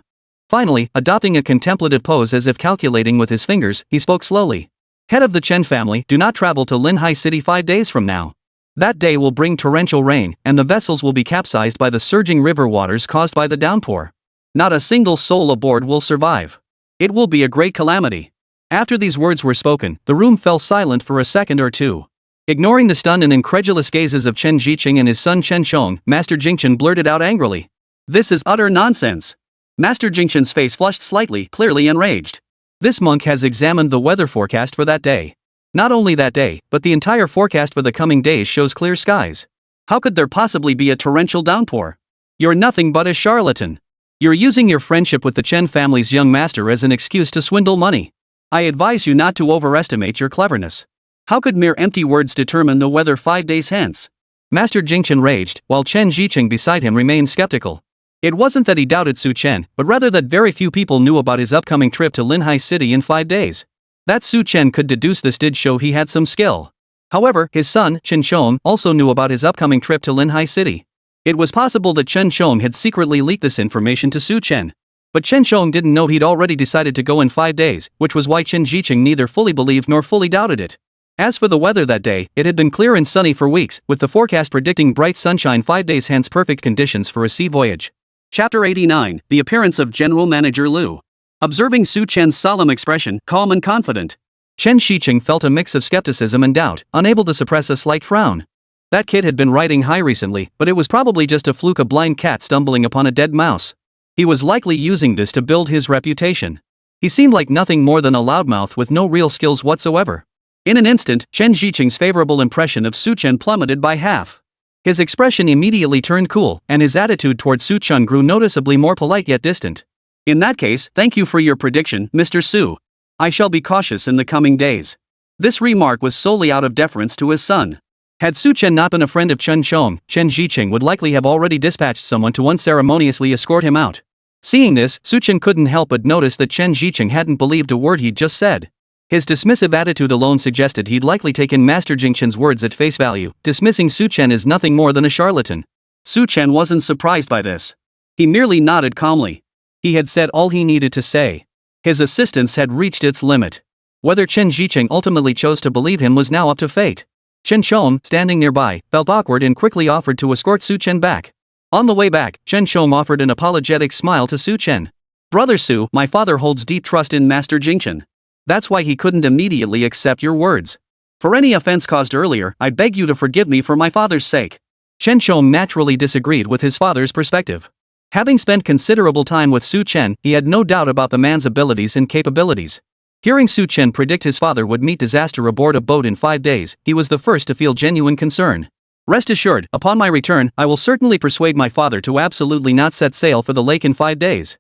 Finally, adopting a contemplative pose as if calculating with his fingers, he spoke slowly. Head of the Chen family, do not travel to Linhai City 5 days from now. That day will bring torrential rain, and the vessels will be capsized by the surging river waters caused by the downpour. Not a single soul aboard will survive. It will be a great calamity. After these words were spoken, the room fell silent for a second or two. Ignoring the stunned and incredulous gazes of Chen Jiqing and his son Chen Chong, Master Jingchen blurted out angrily. This is utter nonsense. Master Jingchen's face flushed slightly, clearly enraged. This monk has examined the weather forecast for that day. Not only that day, but the entire forecast for the coming days shows clear skies. How could there possibly be a torrential downpour? You're nothing but a charlatan. You're using your friendship with the Chen family's young master as an excuse to swindle money. I advise you not to overestimate your cleverness. How could mere empty words determine the weather 5 days hence? Master Jingchen raged, while Chen Jiqing beside him remained skeptical. It wasn't that he doubted Su Chen, but rather that very few people knew about his upcoming trip to Linhai City in 5 days. That Su Chen could deduce this did show he had some skill. However, his son, Chen Chong, also knew about his upcoming trip to Linhai City. It was possible that Chen Chong had secretly leaked this information to Su Chen. But Chen Chong didn't know he'd already decided to go in 5 days, which was why Chen Jiqing neither fully believed nor fully doubted it. As for the weather that day, it had been clear and sunny for weeks, with the forecast predicting bright sunshine 5 days hence, perfect conditions for a sea voyage. Chapter 89, The Appearance of General Manager Lu. Observing Su Chen's solemn expression, calm and confident, Chen Jiqing felt a mix of skepticism and doubt, unable to suppress a slight frown. That kid had been riding high recently, but it was probably just a fluke, a blind cat stumbling upon a dead mouse. He was likely using this to build his reputation. He seemed like nothing more than a loudmouth with no real skills whatsoever. In an instant, Chen Jiqing's favorable impression of Su Chen plummeted by half. His expression immediately turned cool, and his attitude toward Su Chen grew noticeably more polite yet distant. In that case, thank you for your prediction, Mr. Su. I shall be cautious in the coming days. This remark was solely out of deference to his son. Had Su Chen not been a friend of Chen Chong, Chen Jiqing would likely have already dispatched someone to unceremoniously escort him out. Seeing this, Su Chen couldn't help but notice that Chen Jiqing hadn't believed a word he'd just said. His dismissive attitude alone suggested he'd likely taken Master Jingchen's words at face value, dismissing Su Chen as nothing more than a charlatan. Su Chen wasn't surprised by this. He merely nodded calmly. He had said all he needed to say. His assistance had reached its limit. Whether Chen Jiqing ultimately chose to believe him was now up to fate. Chen Chong, standing nearby, felt awkward and quickly offered to escort Su Chen back. On the way back, Chen Chong offered an apologetic smile to Su Chen. Brother Su, my father holds deep trust in Master Jingchen. That's why he couldn't immediately accept your words. For any offense caused earlier, I beg you to forgive me for my father's sake. Chen Chong naturally disagreed with his father's perspective. Having spent considerable time with Su Chen, he had no doubt about the man's abilities and capabilities. Hearing Su Chen predict his father would meet disaster aboard a boat in 5 days, he was the first to feel genuine concern. Rest assured, upon my return, I will certainly persuade my father to absolutely not set sail for the lake in 5 days.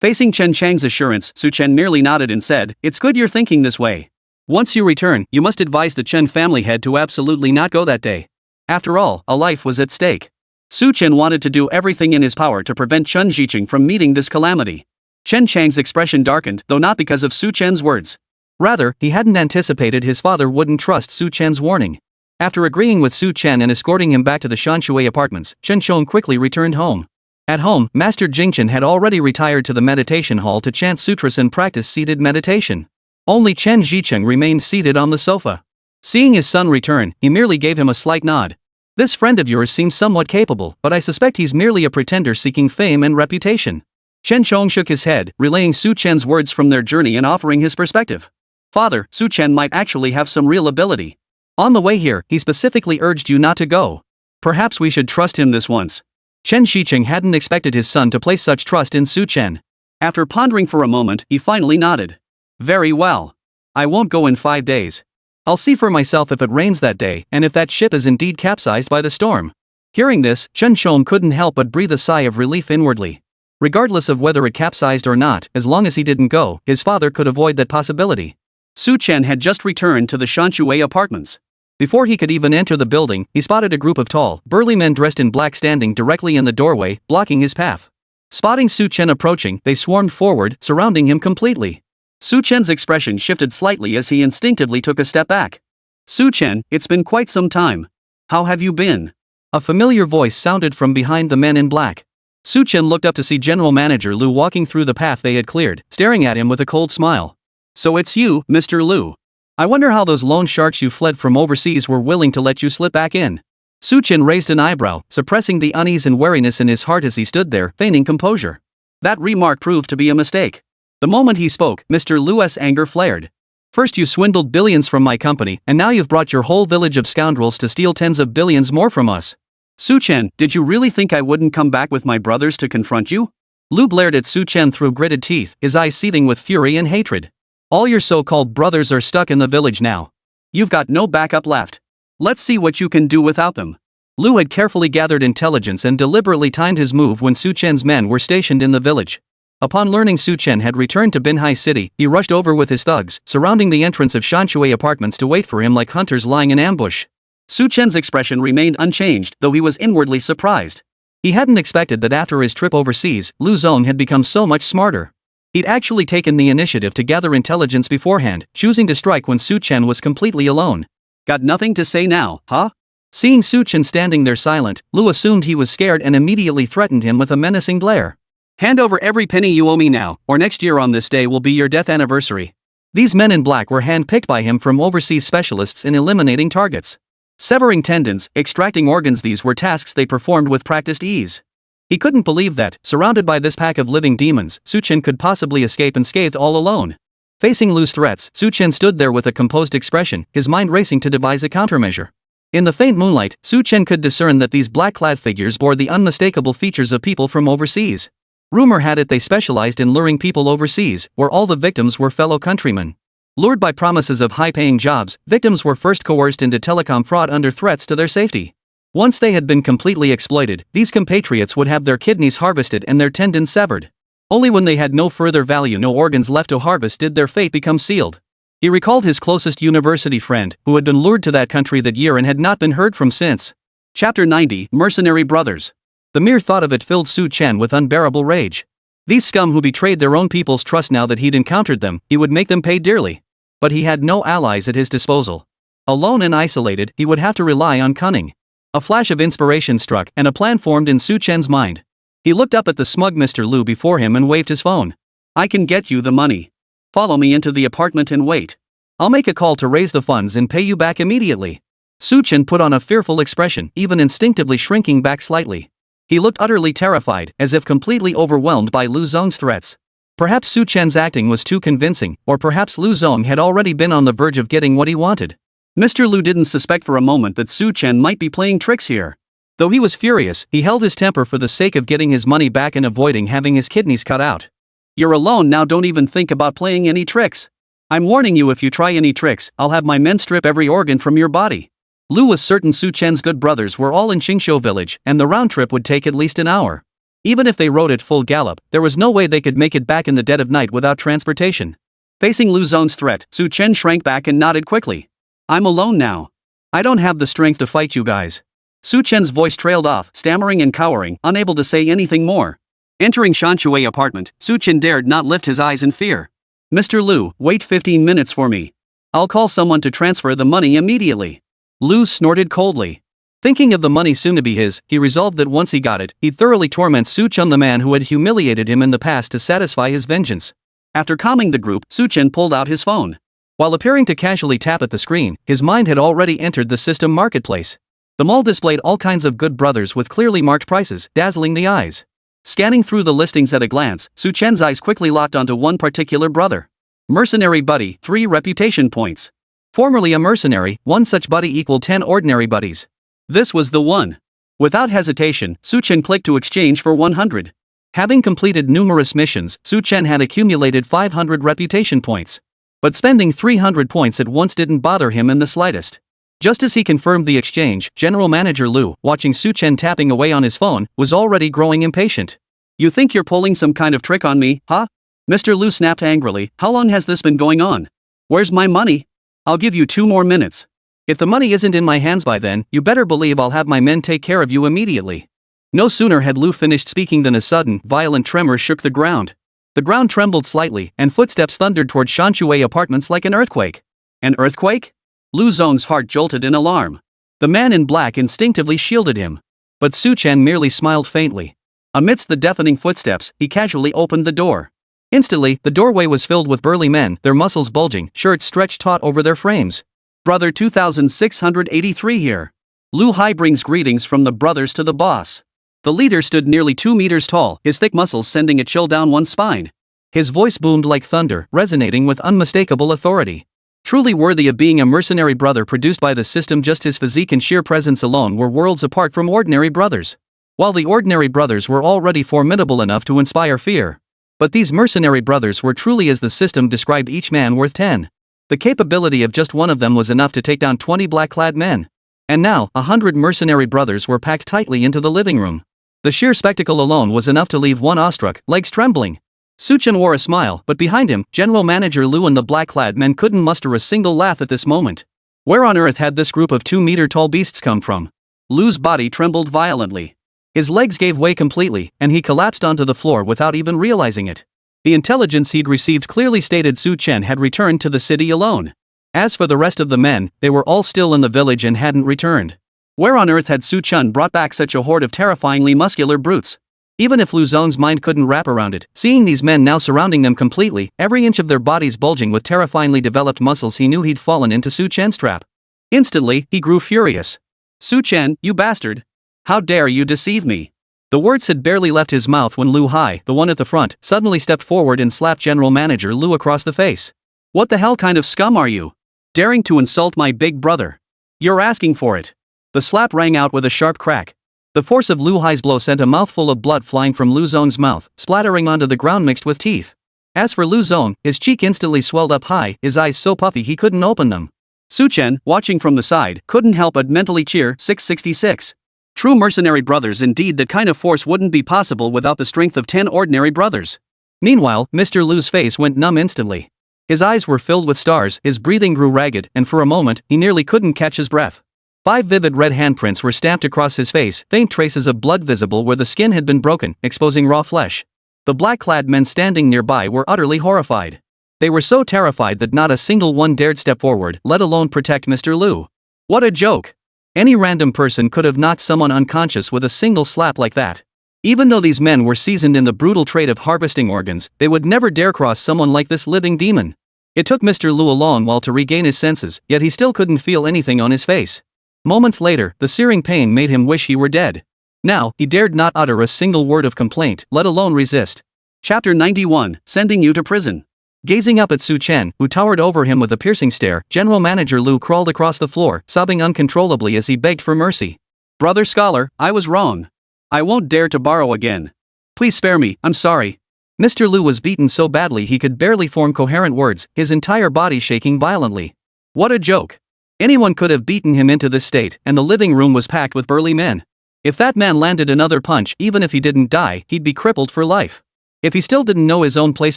Facing Chen Chang's assurance, Su Chen merely nodded and said, It's good you're thinking this way. Once you return, you must advise the Chen family head to absolutely not go that day. After all, a life was at stake. Su Chen wanted to do everything in his power to prevent Chen Jiqing from meeting this calamity. Chen Chang's expression darkened, though not because of Su Chen's words. Rather, he hadn't anticipated his father wouldn't trust Su Chen's warning. After agreeing with Su Chen and escorting him back to the Shanshui apartments, Chen Chong quickly returned home. At home, Master Jingchen had already retired to the meditation hall to chant sutras and practice seated meditation. Only Chen Jiqing remained seated on the sofa. Seeing his son return, he merely gave him a slight nod. This friend of yours seems somewhat capable, but I suspect he's merely a pretender seeking fame and reputation. Chen Chong shook his head, relaying Su Chen's words from their journey and offering his perspective. Father, Su Chen might actually have some real ability. On the way here, he specifically urged you not to go. Perhaps we should trust him this once. Chen Jiqing hadn't expected his son to place such trust in Su Chen. After pondering for a moment, he finally nodded. Very well. I won't go in 5 days. I'll see for myself if it rains that day, and if that ship is indeed capsized by the storm. Hearing this, Chen Chong couldn't help but breathe a sigh of relief inwardly. Regardless of whether it capsized or not, as long as he didn't go, his father could avoid that possibility. Su Chen had just returned to the Shanshui apartments. Before he could even enter the building, he spotted a group of tall, burly men dressed in black standing directly in the doorway, blocking his path. Spotting Su Chen approaching, they swarmed forward, surrounding him completely. Su Chen's expression shifted slightly as he instinctively took a step back. Su Chen, it's been quite some time. How have you been? A familiar voice sounded from behind the men in black. Su Chen looked up to see General Manager Lu walking through the path they had cleared, staring at him with a cold smile. So it's you, Mr. Lu. I wonder how those loan sharks you fled from overseas were willing to let you slip back in. Su Chen raised an eyebrow, suppressing the unease and wariness in his heart as he stood there, feigning composure. That remark proved to be a mistake. The moment he spoke, Mr. Lu's anger flared. First you swindled billions from my company, and now you've brought your whole village of scoundrels to steal tens of billions more from us. Su Chen, did you really think I wouldn't come back with my brothers to confront you? Lu glared at Su Chen through gritted teeth, his eyes seething with fury and hatred. All your so-called brothers are stuck in the village now. You've got no backup left. Let's see what you can do without them. Lu had carefully gathered intelligence and deliberately timed his move when Su Chen's men were stationed in the village. Upon learning Su Chen had returned to Binhai City, he rushed over with his thugs, surrounding the entrance of Shanshui apartments to wait for him like hunters lying in ambush. Su Chen's expression remained unchanged, though he was inwardly surprised. He hadn't expected that after his trip overseas, Lu Zong had become so much smarter. He'd actually taken the initiative to gather intelligence beforehand, choosing to strike when Su Chen was completely alone. Got nothing to say now, huh? Seeing Su Chen standing there silent, Lu assumed he was scared and immediately threatened him with a menacing glare. Hand over every penny you owe me now, or next year on this day will be your death anniversary. These men in black were handpicked by him from overseas specialists in eliminating targets. Severing tendons, extracting organs, these were tasks they performed with practiced ease. He couldn't believe that, surrounded by this pack of living demons, Su Chen could possibly escape unscathed all alone. Facing Lu's threats, Su Chen stood there with a composed expression, his mind racing to devise a countermeasure. In the faint moonlight, Su Chen could discern that these black-clad figures bore the unmistakable features of people from overseas. Rumor had it they specialized in luring people overseas, where all the victims were fellow countrymen. Lured by promises of high-paying jobs, victims were first coerced into telecom fraud under threats to their safety. Once they had been completely exploited, these compatriots would have their kidneys harvested and their tendons severed. Only when they had no further value, no organs left to harvest, did their fate become sealed. He recalled his closest university friend, who had been lured to that country that year and had not been heard from since. Chapter 90, Mercenary Brothers. The mere thought of it filled Su Chen with unbearable rage. These scum who betrayed their own people's trust, now that he'd encountered them, he would make them pay dearly. But he had no allies at his disposal. Alone and isolated, he would have to rely on cunning. A flash of inspiration struck, and a plan formed in Su Chen's mind. He looked up at the smug Mr. Lu before him and waved his phone. I can get you the money. Follow me into the apartment and wait. I'll make a call to raise the funds and pay you back immediately. Su Chen put on a fearful expression, even instinctively shrinking back slightly. He looked utterly terrified, as if completely overwhelmed by Lu Zong's threats. Perhaps Su Chen's acting was too convincing, or perhaps Lu Zong had already been on the verge of getting what he wanted. Mr. Lu didn't suspect for a moment that Su Chen might be playing tricks here. Though he was furious, he held his temper for the sake of getting his money back and avoiding having his kidneys cut out. You're alone now, don't even think about playing any tricks. I'm warning you, if you try any tricks, I'll have my men strip every organ from your body. Lu was certain Su Chen's good brothers were all in Qingshou village, and the round trip would take at least an hour. Even if they rode at full gallop, there was no way they could make it back in the dead of night without transportation. Facing Lu Zong's threat, Su Chen shrank back and nodded quickly. I'm alone now. I don't have the strength to fight you guys. Su Chen's voice trailed off, stammering and cowering, unable to say anything more. Entering Shanshui apartment, Su Chen dared not lift his eyes in fear. Mr. Lu, wait 15 minutes for me. I'll call someone to transfer the money immediately. Lu snorted coldly. Thinking of the money soon to be his, he resolved that once he got it, he'd thoroughly torment Su Chen, the man who had humiliated him in the past, to satisfy his vengeance. After calming the group, Su Chen pulled out his phone. While appearing to casually tap at the screen, his mind had already entered the system marketplace. The mall displayed all kinds of good brothers with clearly marked prices, dazzling the eyes. Scanning through the listings at a glance, Su Chen's eyes quickly locked onto one particular brother. Mercenary buddy, 3 reputation points. Formerly a mercenary, 1 such buddy equaled 10 ordinary buddies. This was the one. Without hesitation, Su Chen clicked to exchange for 100. Having completed numerous missions, Su Chen had accumulated 500 reputation points. But spending 300 points at once didn't bother him in the slightest. Just as he confirmed the exchange, General Manager Lu, watching Su Chen tapping away on his phone, was already growing impatient. You think you're pulling some kind of trick on me, huh? Mr. Lu snapped angrily. How long has this been going on? Where's my money? I'll give you 2 more minutes. If the money isn't in my hands by then, you better believe I'll have my men take care of you immediately. No sooner had Lu finished speaking than a sudden, violent tremor shook the ground. The ground trembled slightly, and footsteps thundered toward Shanshui apartments like an earthquake. An earthquake? Lu Zong's heart jolted in alarm. The man in black instinctively shielded him. But Su Chen merely smiled faintly. Amidst the deafening footsteps, he casually opened the door. Instantly, the doorway was filled with burly men, their muscles bulging, shirts stretched taut over their frames. Brother 2683 here. Lu Hai brings greetings from the brothers to the boss. The leader stood nearly 2 meters tall, his thick muscles sending a chill down one's spine. His voice boomed like thunder, resonating with unmistakable authority. Truly worthy of being a mercenary brother produced by the system, just his physique and sheer presence alone were worlds apart from ordinary brothers. While the ordinary brothers were already formidable enough to inspire fear. But these mercenary brothers were truly as the system described, each man worth 10. The capability of just one of them was enough to take down 20 black-clad men. And now, 100 mercenary brothers were packed tightly into the living room. The sheer spectacle alone was enough to leave one awestruck, legs trembling. Su Chen wore a smile, but behind him, General Manager Lu and the black-clad men couldn't muster a single laugh at this moment. Where on earth had this group of 2-meter-tall beasts come from? Lu's body trembled violently. His legs gave way completely, and he collapsed onto the floor without even realizing it. The intelligence he'd received clearly stated Su Chen had returned to the city alone. As for the rest of the men, they were all still in the village and hadn't returned. Where on earth had Su Chen brought back such a horde of terrifyingly muscular brutes? Even if Lu Zong's mind couldn't wrap around it, seeing these men now surrounding them completely, every inch of their bodies bulging with terrifyingly developed muscles, he knew he'd fallen into Su Chen's trap. Instantly, he grew furious. Su Chen, you bastard! How dare you deceive me? The words had barely left his mouth when Lu Hai, the one at the front, suddenly stepped forward and slapped General Manager Lu across the face. What the hell kind of scum are you? Daring to insult my big brother? You're asking for it. The slap rang out with a sharp crack. The force of Lu Hai's blow sent a mouthful of blood flying from Lu Zong's mouth, splattering onto the ground mixed with teeth. As for Lu Zong, his cheek instantly swelled up high, his eyes so puffy he couldn't open them. Su Chen, watching from the side, couldn't help but mentally cheer. 666. True mercenary brothers indeed. That kind of force wouldn't be possible without the strength of 10 ordinary brothers. Meanwhile, Mr. Lu's face went numb instantly. His eyes were filled with stars, his breathing grew ragged, and for a moment, he nearly couldn't catch his breath. 5 vivid red handprints were stamped across his face, faint traces of blood visible where the skin had been broken, exposing raw flesh. The black-clad men standing nearby were utterly horrified. They were so terrified that not a single one dared step forward, let alone protect Mr. Lu. What a joke! Any random person could have knocked someone unconscious with a single slap like that. Even though these men were seasoned in the brutal trade of harvesting organs, they would never dare cross someone like this living demon. It took Mr. Lu a long while to regain his senses, yet he still couldn't feel anything on his face. Moments later, the searing pain made him wish he were dead. Now, he dared not utter a single word of complaint, let alone resist. Chapter 91, Sending You to Prison. Gazing up at Su Chen, who towered over him with a piercing stare, General Manager Lu crawled across the floor, sobbing uncontrollably as he begged for mercy. Brother Scholar, I was wrong. I won't dare to borrow again. Please spare me, I'm sorry. Mr. Lu was beaten so badly he could barely form coherent words, his entire body shaking violently. What a joke. Anyone could have beaten him into this state, and the living room was packed with burly men. If that man landed another punch, even if he didn't die, he'd be crippled for life. If he still didn't know his own place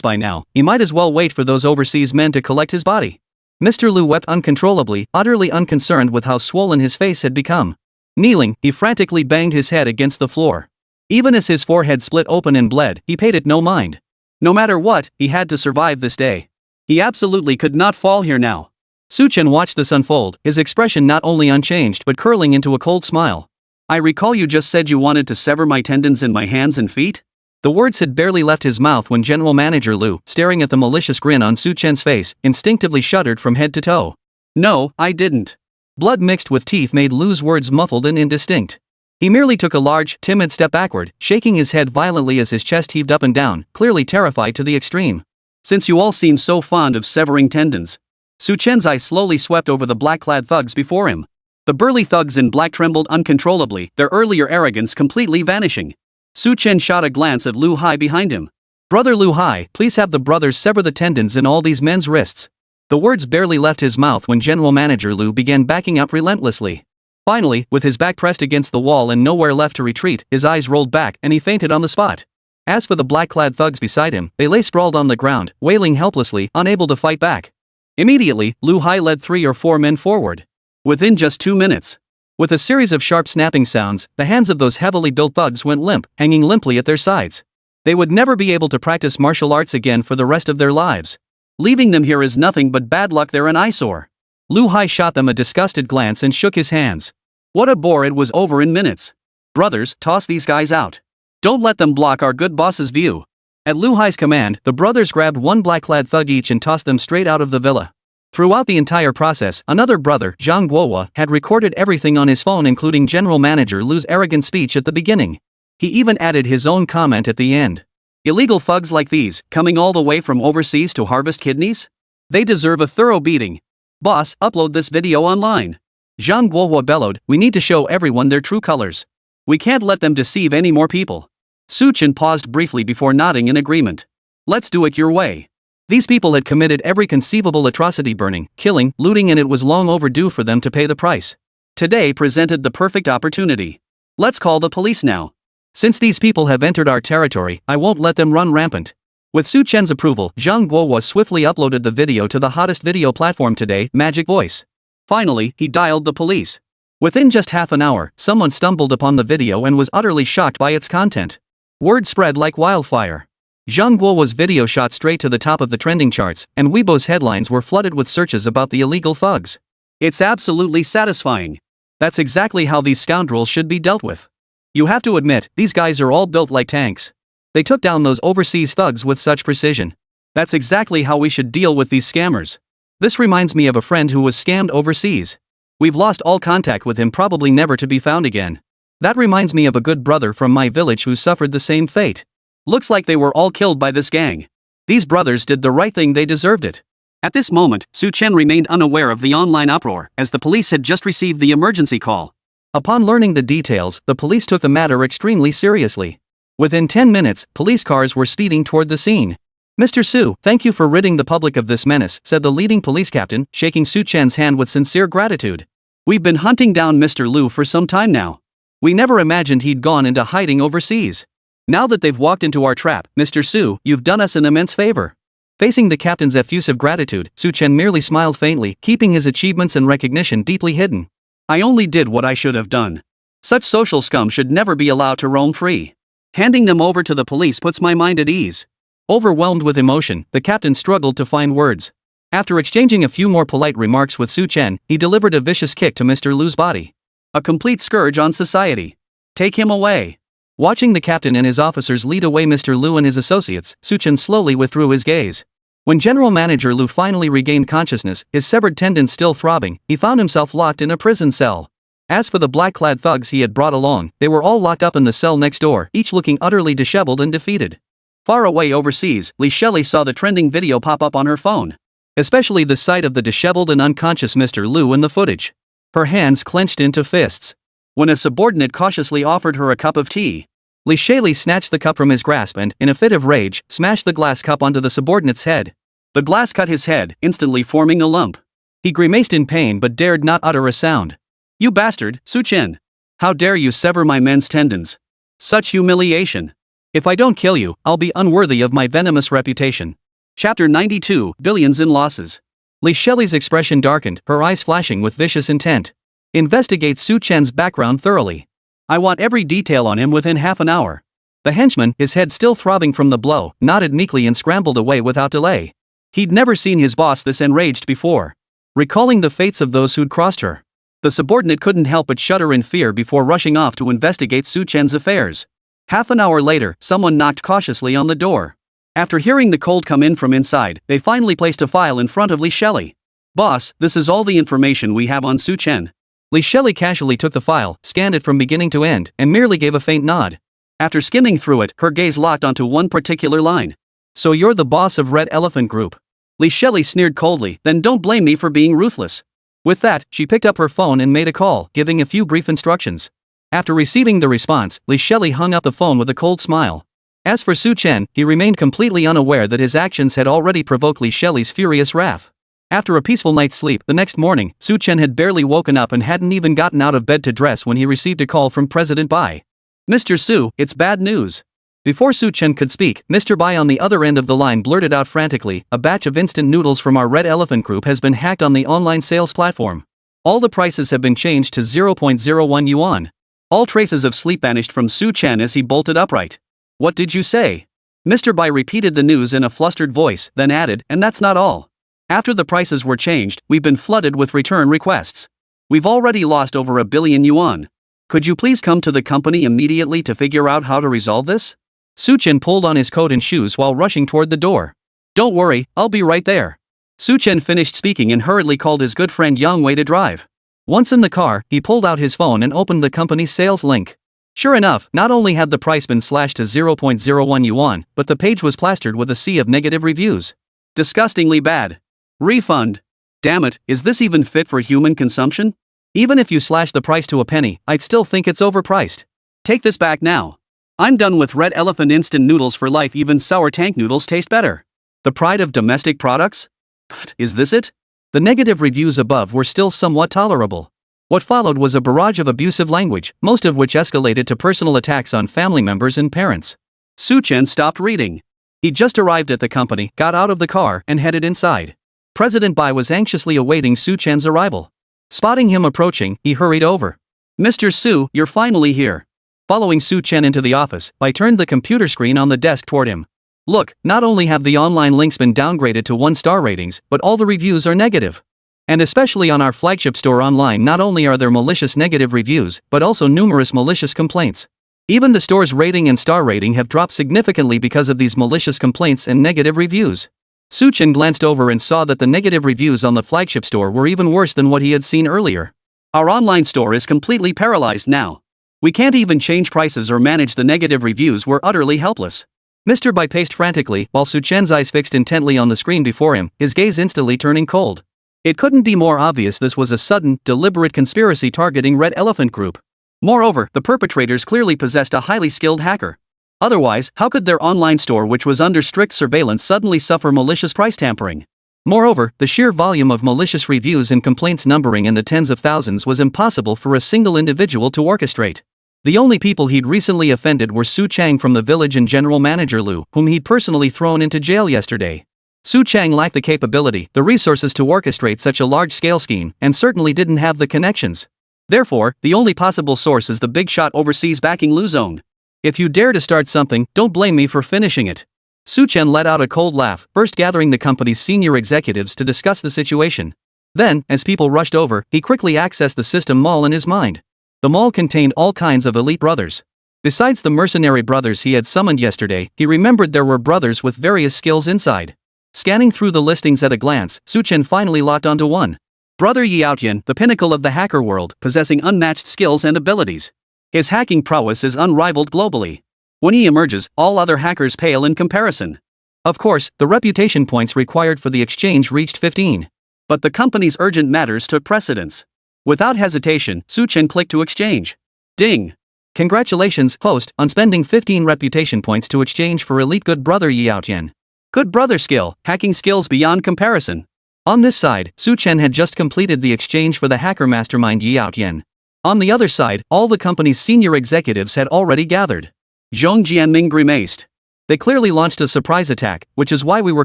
by now, he might as well wait for those overseas men to collect his body. Mr. Lu wept uncontrollably, utterly unconcerned with how swollen his face had become. Kneeling, he frantically banged his head against the floor. Even as his forehead split open and bled, he paid it no mind. No matter what, he had to survive this day. He absolutely could not fall here now. Su Chen watched this unfold, his expression not only unchanged but curling into a cold smile. I recall you just said you wanted to sever my tendons in my hands and feet? The words had barely left his mouth when General Manager Lu, staring at the malicious grin on Su Chen's face, instinctively shuddered from head to toe. No, I didn't. Blood mixed with teeth made Lu's words muffled and indistinct. He merely took a large, timid step backward, shaking his head violently as his chest heaved up and down, clearly terrified to the extreme. Since you all seem so fond of severing tendons. Su Chen's eyes slowly swept over the black-clad thugs before him. The burly thugs in black trembled uncontrollably, their earlier arrogance completely vanishing. Su Chen shot a glance at Lu Hai behind him. Brother Lu Hai, please have the brothers sever the tendons in all these men's wrists. The words barely left his mouth when General Manager Lu began backing up relentlessly. Finally, with his back pressed against the wall and nowhere left to retreat, his eyes rolled back and he fainted on the spot. As for the black-clad thugs beside him, they lay sprawled on the ground, wailing helplessly, unable to fight back. Immediately, Lu Hai led 3 or 4 men forward. Within just 2 minutes, with a series of sharp snapping sounds, the hands of those heavily built thugs went limp, hanging limply at their sides. They would never be able to practice martial arts again for the rest of their lives. Leaving them here is nothing but bad luck. They're an eyesore. Lu Hai shot them a disgusted glance and shook his hands. What a bore. It was over in minutes. Brothers, toss these guys out. Don't let them block our good boss's view. At Lu Hai's command, the brothers grabbed 1 black-clad thug each and tossed them straight out of the villa. Throughout the entire process, another brother, Zhang Guohua, had recorded everything on his phone, including General Manager Lu's arrogant speech at the beginning. He even added his own comment at the end. Illegal thugs like these, coming all the way from overseas to harvest kidneys? They deserve a thorough beating. Boss, upload this video online. Zhang Guohua bellowed, we need to show everyone their true colors. We can't let them deceive any more people. Su Chen paused briefly before nodding in agreement. Let's do it your way. These people had committed every conceivable atrocity, burning, killing, looting, and it was long overdue for them to pay the price. Today presented the perfect opportunity. Let's call the police now. Since these people have entered our territory, I won't let them run rampant. With Su Chen's approval, Zhang Guohua swiftly uploaded the video to the hottest video platform today, Magic Voice. Finally, he dialed the police. Within just half an hour, someone stumbled upon the video and was utterly shocked by its content. Word spread like wildfire. Zhang Guohua's video shot straight to the top of the trending charts, and Weibo's headlines were flooded with searches about the illegal thugs. It's absolutely satisfying. That's exactly how these scoundrels should be dealt with. You have to admit, these guys are all built like tanks. They took down those overseas thugs with such precision. That's exactly how we should deal with these scammers. This reminds me of a friend who was scammed overseas. We've lost all contact with him, probably never to be found again. That reminds me of a good brother from my village who suffered the same fate. Looks like they were all killed by this gang. These brothers did the right thing, they deserved it. At this moment, Su Chen remained unaware of the online uproar, as the police had just received the emergency call. Upon learning the details, the police took the matter extremely seriously. Within 10 minutes, police cars were speeding toward the scene. Mr. Su, thank you for ridding the public of this menace, said the leading police captain, shaking Su Chen's hand with sincere gratitude. We've been hunting down Mr. Lu for some time now. We never imagined he'd gone into hiding overseas. Now that they've walked into our trap, Mr. Su, you've done us an immense favor. Facing the captain's effusive gratitude, Su Chen merely smiled faintly, keeping his achievements and recognition deeply hidden. I only did what I should have done. Such social scum should never be allowed to roam free. Handing them over to the police puts my mind at ease. Overwhelmed with emotion, the captain struggled to find words. After exchanging a few more polite remarks with Su Chen, he delivered a vicious kick to Mr. Lu's body. A complete scourge on society. Take him away. Watching the captain and his officers lead away Mr. Lu and his associates, Su Chen slowly withdrew his gaze. When General Manager Lu finally regained consciousness, his severed tendons still throbbing, he found himself locked in a prison cell. As for the black-clad thugs he had brought along, they were all locked up in the cell next door, each looking utterly disheveled and defeated. Far away overseas, Li Shelley saw the trending video pop up on her phone. Especially the sight of the disheveled and unconscious Mr. Lu in the footage. Her hands clenched into fists. When a subordinate cautiously offered her a cup of tea, Li Shelley snatched the cup from his grasp and, in a fit of rage, smashed the glass cup onto the subordinate's head. The glass cut his head, instantly forming a lump. He grimaced in pain but dared not utter a sound. You bastard, Su Chen! How dare you sever my men's tendons? Such humiliation! If I don't kill you, I'll be unworthy of my venomous reputation. Chapter 92, Billions in Losses. Li Shelley's expression darkened, her eyes flashing with vicious intent. Investigate Su Chen's background thoroughly. I want every detail on him within half an hour. The henchman, his head still throbbing from the blow, nodded meekly and scrambled away without delay. He'd never seen his boss this enraged before. Recalling the fates of those who'd crossed her, the subordinate couldn't help but shudder in fear before rushing off to investigate Su Chen's affairs. Half an hour later, someone knocked cautiously on the door. After hearing the cold come in from inside, they finally placed a file in front of Li Shelley. Boss, this is all the information we have on Su Chen. Li Shelley casually took the file, scanned it from beginning to end, and merely gave a faint nod. After skimming through it, her gaze locked onto one particular line. So you're the boss of Red Elephant Group. Li Shelley sneered coldly, then don't blame me for being ruthless. With that, she picked up her phone and made a call, giving a few brief instructions. After receiving the response, Li Shelley hung up the phone with a cold smile. As for Su Chen, he remained completely unaware that his actions had already provoked Li Shelley's furious wrath. After a peaceful night's sleep, the next morning, Su Chen had barely woken up and hadn't even gotten out of bed to dress when he received a call from President Bai. Mr. Su, it's bad news. Before Su Chen could speak, Mr. Bai on the other end of the line blurted out frantically, "A batch of instant noodles from our Red Elephant group has been hacked on the online sales platform. All the prices have been changed to 0.01 yuan. All traces of sleep vanished from Su Chen as he bolted upright. What did you say? Mr. Bai repeated the news in a flustered voice, then added, and that's not all. After the prices were changed, we've been flooded with return requests. We've already lost over 1 billion yuan. Could you please come to the company immediately to figure out how to resolve this? Su Chen pulled on his coat and shoes while rushing toward the door. Don't worry, I'll be right there. Su Chen finished speaking and hurriedly called his good friend Yang Wei to drive. Once in the car, he pulled out his phone and opened the company's sales link. Sure enough, not only had the price been slashed to 0.01 yuan, but the page was plastered with a sea of negative reviews. Disgustingly bad. Refund. Damn it, is this even fit for human consumption? Even if you slash the price to a penny, I'd still think it's overpriced. Take this back now. I'm done with Red Elephant instant noodles for life. Even sour tank noodles taste better. The pride of domestic products? Pfft, is this it? The negative reviews above were still somewhat tolerable. What followed was a barrage of abusive language, most of which escalated to personal attacks on family members and parents. Su Chen stopped reading. He just arrived at the company, got out of the car, and headed inside. President Bai was anxiously awaiting Su Chen's arrival. Spotting him approaching, he hurried over. Mr. Su, you're finally here. Following Su Chen into the office, Bai turned the computer screen on the desk toward him. Look, not only have the online links been downgraded to 1-star ratings, but all the reviews are negative. And especially on our flagship store online, not only are there malicious negative reviews, but also numerous malicious complaints. Even the store's rating and star rating have dropped significantly because of these malicious complaints and negative reviews. Su Chen glanced over and saw that the negative reviews on the flagship store were even worse than what he had seen earlier. Our online store is completely paralyzed now. We can't even change prices or manage the negative reviews. We're utterly helpless. Mr. Bai paced frantically while Su Chen's eyes fixed intently on the screen before him, his gaze instantly turning cold. It couldn't be more obvious this was a sudden, deliberate conspiracy targeting Red Elephant Group. Moreover, the perpetrators clearly possessed a highly skilled hacker. Otherwise, how could their online store, which was under strict surveillance, suddenly suffer malicious price tampering? Moreover, the sheer volume of malicious reviews and complaints numbering in the tens of thousands was impossible for a single individual to orchestrate. The only people he'd recently offended were Su Chang from the village and General Manager Lu, whom he'd personally thrown into jail yesterday. Su Chang lacked the capability, the resources to orchestrate such a large-scale scheme, and certainly didn't have the connections. Therefore, the only possible source is the bigshot overseas backing Lu's own. If you dare to start something, don't blame me for finishing it. Su Chen let out a cold laugh, first gathering the company's senior executives to discuss the situation. Then, as people rushed over, he quickly accessed the system mall in his mind. The mall contained all kinds of elite brothers. Besides the mercenary brothers he had summoned yesterday, he remembered there were brothers with various skills inside. Scanning through the listings at a glance, Su Chen finally locked onto one. Brother Yi Outyan, the pinnacle of the hacker world, possessing unmatched skills and abilities. His hacking prowess is unrivaled globally. When he emerges, all other hackers pale in comparison. Of course, the reputation points required for the exchange reached 15. But the company's urgent matters took precedence. Without hesitation, Su Chen clicked to exchange. Ding! Congratulations, host, on spending 15 reputation points to exchange for elite good brother Yi Outyan. Good brother skill, hacking skills beyond comparison. On this side, Su Chen had just completed the exchange for the hacker mastermind Yi Outyan. On the other side, all the company's senior executives had already gathered. Zhong Jianming grimaced. They clearly launched a surprise attack, which is why we were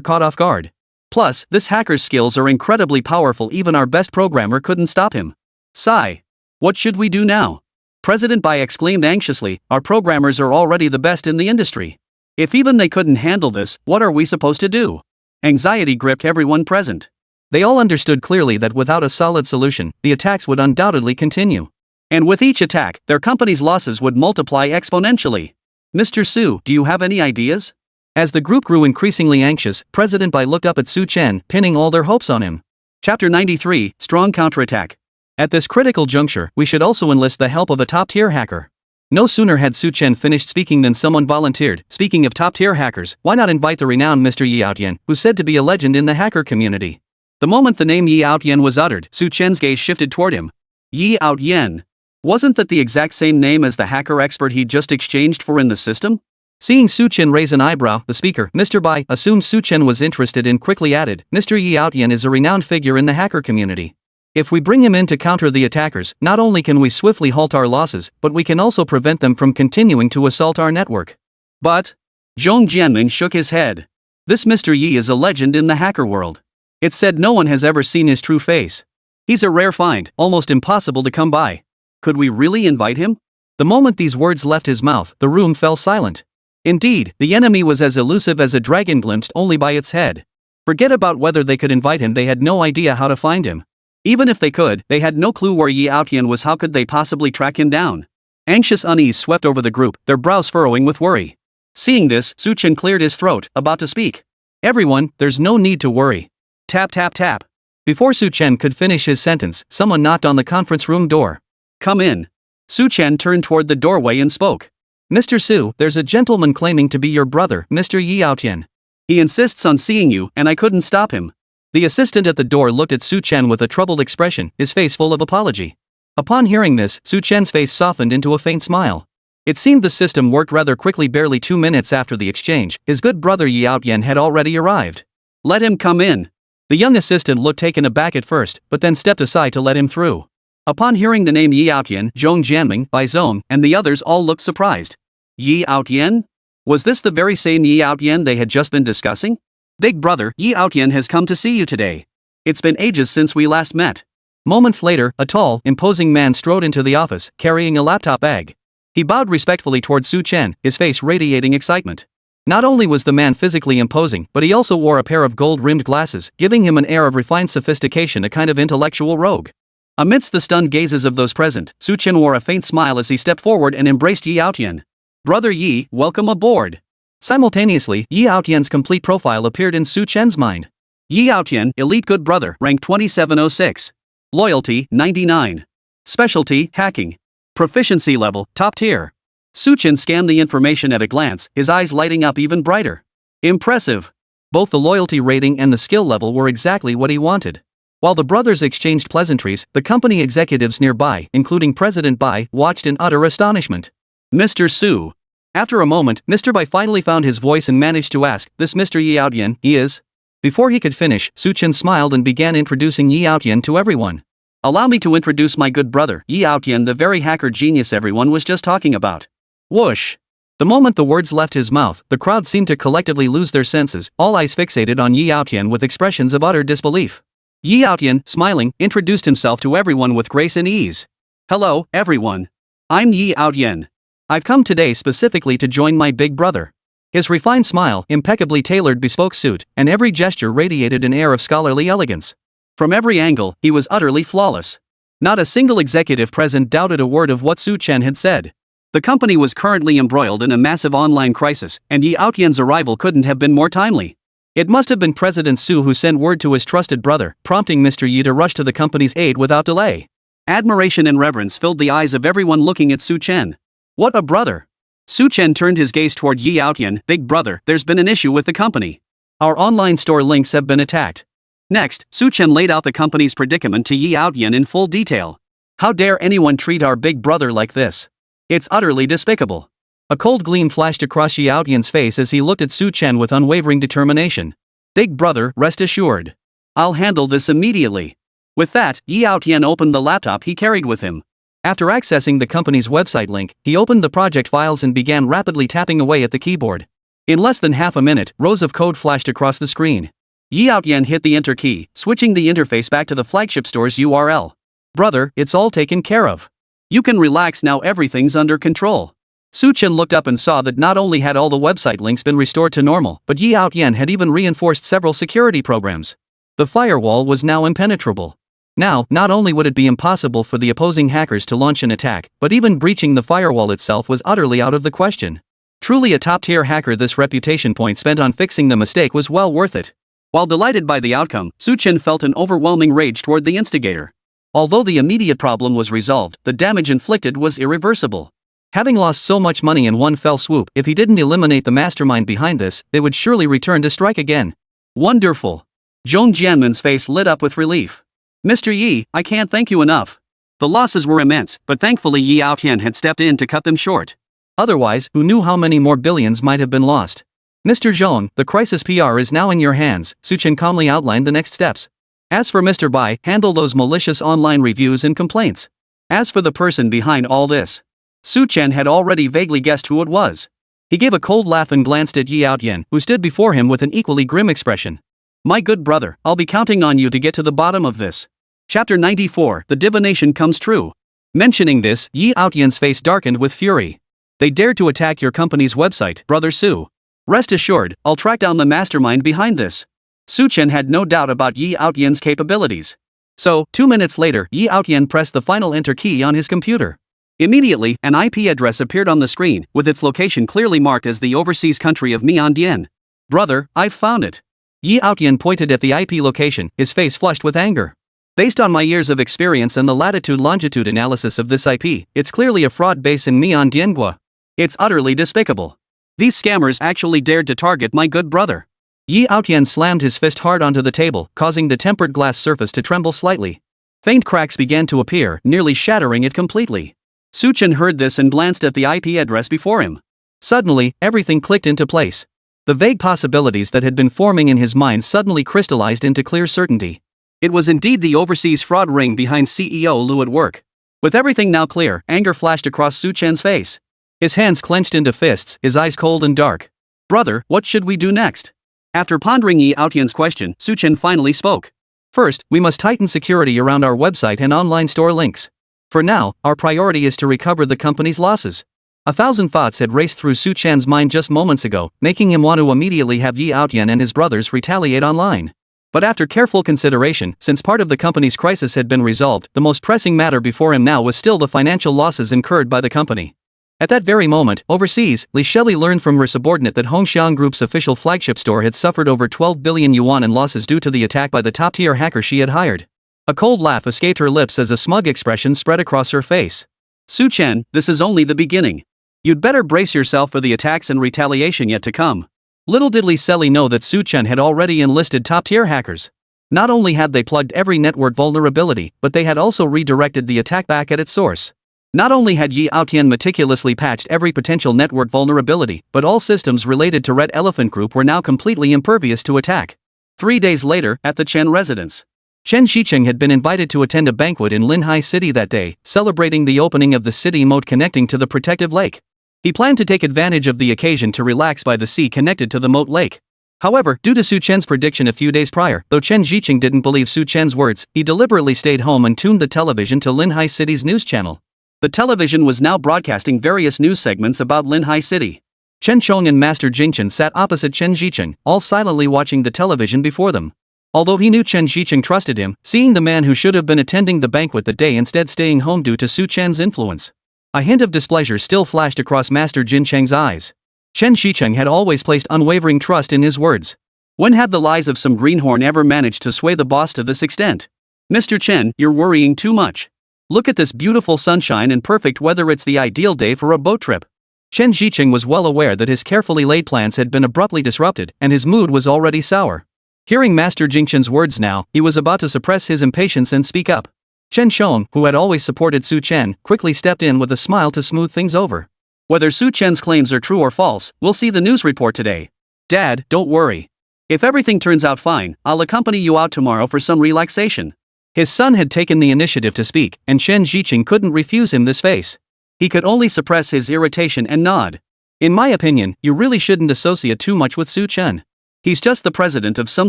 caught off guard. Plus, this hacker's skills are incredibly powerful, even our best programmer couldn't stop him. Sigh. What should we do now? President Bai exclaimed anxiously, our programmers are already the best in the industry. If even they couldn't handle this, what are we supposed to do? Anxiety gripped everyone present. They all understood clearly that without a solid solution, the attacks would undoubtedly continue. And with each attack, their company's losses would multiply exponentially. Mr. Su, do you have any ideas? As the group grew increasingly anxious, President Bai looked up at Su Chen, pinning all their hopes on him. Chapter 93, Strong Counterattack. At this critical juncture, we should also enlist the help of a top-tier hacker. No sooner had Su Chen finished speaking than someone volunteered. Speaking of top-tier hackers, why not invite the renowned Mr. Yi Outyan, who's said to be a legend in the hacker community? The moment the name Yi Outyan was uttered, Su Chen's gaze shifted toward him. Yi Outyan. Wasn't that the exact same name as the hacker expert he'd just exchanged for in the system? Seeing Su Chen raise an eyebrow, the speaker, Mr. Bai, assumed Su Chen was interested and quickly added, Mr. Yi Outyan is a renowned figure in the hacker community. If we bring him in to counter the attackers, not only can we swiftly halt our losses, but we can also prevent them from continuing to assault our network. But Zhong Jianming shook his head. This Mr. Yi is a legend in the hacker world. It's said no one has ever seen his true face. He's a rare find, almost impossible to come by. Could we really invite him? The moment these words left his mouth, the room fell silent. Indeed, the enemy was as elusive as a dragon glimpsed only by its head. Forget about whether they could invite him, they had no idea how to find him. Even if they could, they had no clue where Yi Aotian was. How could they possibly track him down? Anxious unease swept over the group, their brows furrowing with worry. Seeing this, Chen cleared his throat, about to speak. Everyone, there's no need to worry. Tap tap tap. Before Chen could finish his sentence, someone knocked on the conference room door. Come in. Chen turned toward the doorway and spoke. Mr. Su, there's a gentleman claiming to be your brother, Mr. Yi Aotian. He insists on seeing you, and I couldn't stop him. The assistant at the door looked at Chen with a troubled expression, his face full of apology. Upon hearing this, Chen's face softened into a faint smile. It seemed the system worked rather quickly. Barely 2 minutes after the exchange, his good brother Yi Aotian had already arrived. Let him come in. The young assistant looked taken aback at first, but then stepped aside to let him through. Upon hearing the name Yi Aotian, Zhong Jianming, Bai Zong, and the others all looked surprised. Yi Aotian? Was this the very same Yi Aotian they had just been discussing? Big brother, Yi Aotian has come to see you today. It's been ages since we last met. Moments later, a tall, imposing man strode into the office, carrying a laptop bag. He bowed respectfully towards Chen, his face radiating excitement. Not only was the man physically imposing, but he also wore a pair of gold-rimmed glasses, giving him an air of refined sophistication, a kind of intellectual rogue. Amidst the stunned gazes of those present, Chen wore a faint smile as he stepped forward and embraced Yi Aotian. Brother Yi, welcome aboard. Simultaneously, Yi Aotian's complete profile appeared in Chen's mind. Yi Aotian, elite good brother, rank 2706. Loyalty, 99. Specialty, hacking. Proficiency level, top tier. Chen scanned the information at a glance, his eyes lighting up even brighter. Impressive. Both the loyalty rating and the skill level were exactly what he wanted. While the brothers exchanged pleasantries, the company executives nearby, including President Bai, watched in utter astonishment. Mr. Su. After a moment, Mr. Bai finally found his voice and managed to ask, this Mr. Yi Aotian, he is? Before he could finish, Chen smiled and began introducing Yi Aotian to everyone. Allow me to introduce my good brother, Yi Aotian, the very hacker genius everyone was just talking about. Whoosh. The moment the words left his mouth, the crowd seemed to collectively lose their senses, all eyes fixated on Yi Aotian with expressions of utter disbelief. Yi Aotian, smiling, introduced himself to everyone with grace and ease. Hello, everyone. I'm Yi Aotian. I've come today specifically to join my big brother. His refined smile, impeccably tailored bespoke suit, and every gesture radiated an air of scholarly elegance. From every angle, he was utterly flawless. Not a single executive present doubted a word of what Chen had said. The company was currently embroiled in a massive online crisis, and Yi Aotian's arrival couldn't have been more timely. It must have been President Su who sent word to his trusted brother, prompting Mr. Yi to rush to the company's aid without delay. Admiration and reverence filled the eyes of everyone looking at Chen. What a brother! Chen turned his gaze toward Yi Aotian. Big brother, there's been an issue with the company. Our online store links have been attacked. Next, Chen laid out the company's predicament to Yi Aotian in full detail. How dare anyone treat our big brother like this? It's utterly despicable. A cold gleam flashed across Yi Aotian's face as he looked at Chen with unwavering determination. Big brother, rest assured. I'll handle this immediately. With that, Yi Aotian opened the laptop he carried with him. After accessing the company's website link, he opened the project files and began rapidly tapping away at the keyboard. In less than half a minute, rows of code flashed across the screen. Yi Aotian hit the enter key, switching the interface back to the flagship store's URL. Brother, it's all taken care of. You can relax now, everything's under control. Chen looked up and saw that not only had all the website links been restored to normal, but Yi Aotian had even reinforced several security programs. The firewall was now impenetrable. Now, not only would it be impossible for the opposing hackers to launch an attack, but even breaching the firewall itself was utterly out of the question. Truly a top-tier hacker, this reputation point spent on fixing the mistake was well worth it. While delighted by the outcome, Chen felt an overwhelming rage toward the instigator. Although the immediate problem was resolved, the damage inflicted was irreversible. Having lost so much money in one fell swoop, if he didn't eliminate the mastermind behind this, they would surely return to strike again. Wonderful! Zhong Jianmin's face lit up with relief. Mr. Yi, I can't thank you enough. The losses were immense, but thankfully Yi Aotian had stepped in to cut them short. Otherwise, who knew how many more billions might have been lost? Mr. Zhong, the crisis PR is now in your hands, Chen calmly outlined the next steps. As for Mr. Bai, handle those malicious online reviews and complaints. As for the person behind all this, Chen had already vaguely guessed who it was. He gave a cold laugh and glanced at Yi Outyen, who stood before him with an equally grim expression. My good brother, I'll be counting on you to get to the bottom of this. Chapter 94, The Divination Comes True. Mentioning this, Yi Outyen's face darkened with fury. They dared to attack your company's website, Brother Su. Rest assured, I'll track down the mastermind behind this. Su Chen had no doubt about Yi Outyen's capabilities. So, 2 minutes later, Yi Outyen pressed the final enter key on his computer. Immediately, an IP address appeared on the screen, with its location clearly marked as the overseas country of Myanmar. Brother, I've found it. Yi Outyen pointed at the IP location, his face flushed with anger. Based on my years of experience and the latitude-longitude analysis of this IP, it's clearly a fraud base in Myanmar. It's utterly despicable. These scammers actually dared to target my good brother. Yi Outyen slammed his fist hard onto the table, causing the tempered glass surface to tremble slightly. Faint cracks began to appear, nearly shattering it completely. Su Chen heard this and glanced at the IP address before him. Suddenly, everything clicked into place. The vague possibilities that had been forming in his mind suddenly crystallized into clear certainty. It was indeed the overseas fraud ring behind CEO Liu at work. With everything now clear, anger flashed across Su Chen's face. His hands clenched into fists, his eyes cold and dark. Brother, what should we do next? After pondering Yi Outyen's question, Su Chen finally spoke. First, we must tighten security around our website and online store links. For now, our priority is to recover the company's losses. 1,000 thoughts had raced through Su Chen's mind just moments ago, making him want to immediately have Yi Outyen and his brothers retaliate online. But after careful consideration, since part of the company's crisis had been resolved, the most pressing matter before him now was still the financial losses incurred by the company. At that very moment, overseas, Li Shelley learned from her subordinate that Hongxiang Group's official flagship store had suffered over 12 billion yuan in losses due to the attack by the top-tier hacker she had hired. A cold laugh escaped her lips as a smug expression spread across her face. Su Chen, this is only the beginning. You'd better brace yourself for the attacks and retaliation yet to come. Little did Li Shelley know that Su Chen had already enlisted top-tier hackers. Not only had they plugged every network vulnerability, but they had also redirected the attack back at its source. Not only had Yi Outyen meticulously patched every potential network vulnerability, but all systems related to Red Elephant Group were now completely impervious to attack. 3 days later, at the Chen residence, Chen Xicheng had been invited to attend a banquet in Linhai City that day, celebrating the opening of the city moat connecting to the protective lake. He planned to take advantage of the occasion to relax by the sea connected to the moat lake. However, due to Su Chen's prediction a few days prior, though Chen Xicheng didn't believe Su Chen's words, he deliberately stayed home and tuned the television to Linhai City's news channel. The television was now broadcasting various news segments about Linhai City. Chen Chong and Master Jingchen sat opposite Chen Xicheng, all silently watching the television before them. Although he knew Chen Xicheng trusted him, seeing the man who should have been attending the banquet that day instead staying home due to Su Chen's influence, a hint of displeasure still flashed across Master Jin Cheng's eyes. Chen Xicheng had always placed unwavering trust in his words. When had the lies of some greenhorn ever managed to sway the boss to this extent? Mr. Chen, you're worrying too much. Look at this beautiful sunshine and perfect weather, it's the ideal day for a boat trip. Chen Xicheng was well aware that his carefully laid plans had been abruptly disrupted, and his mood was already sour. Hearing Master Jingchen's words now, he was about to suppress his impatience and speak up. Chen Chong, who had always supported Su Chen, quickly stepped in with a smile to smooth things over. Whether Su Chen's claims are true or false, we'll see the news report today. Dad, don't worry. If everything turns out fine, I'll accompany you out tomorrow for some relaxation. His son had taken the initiative to speak, and Chen Xicheng couldn't refuse him this face. He could only suppress his irritation and nod. In my opinion, you really shouldn't associate too much with Su Chen. He's just the president of some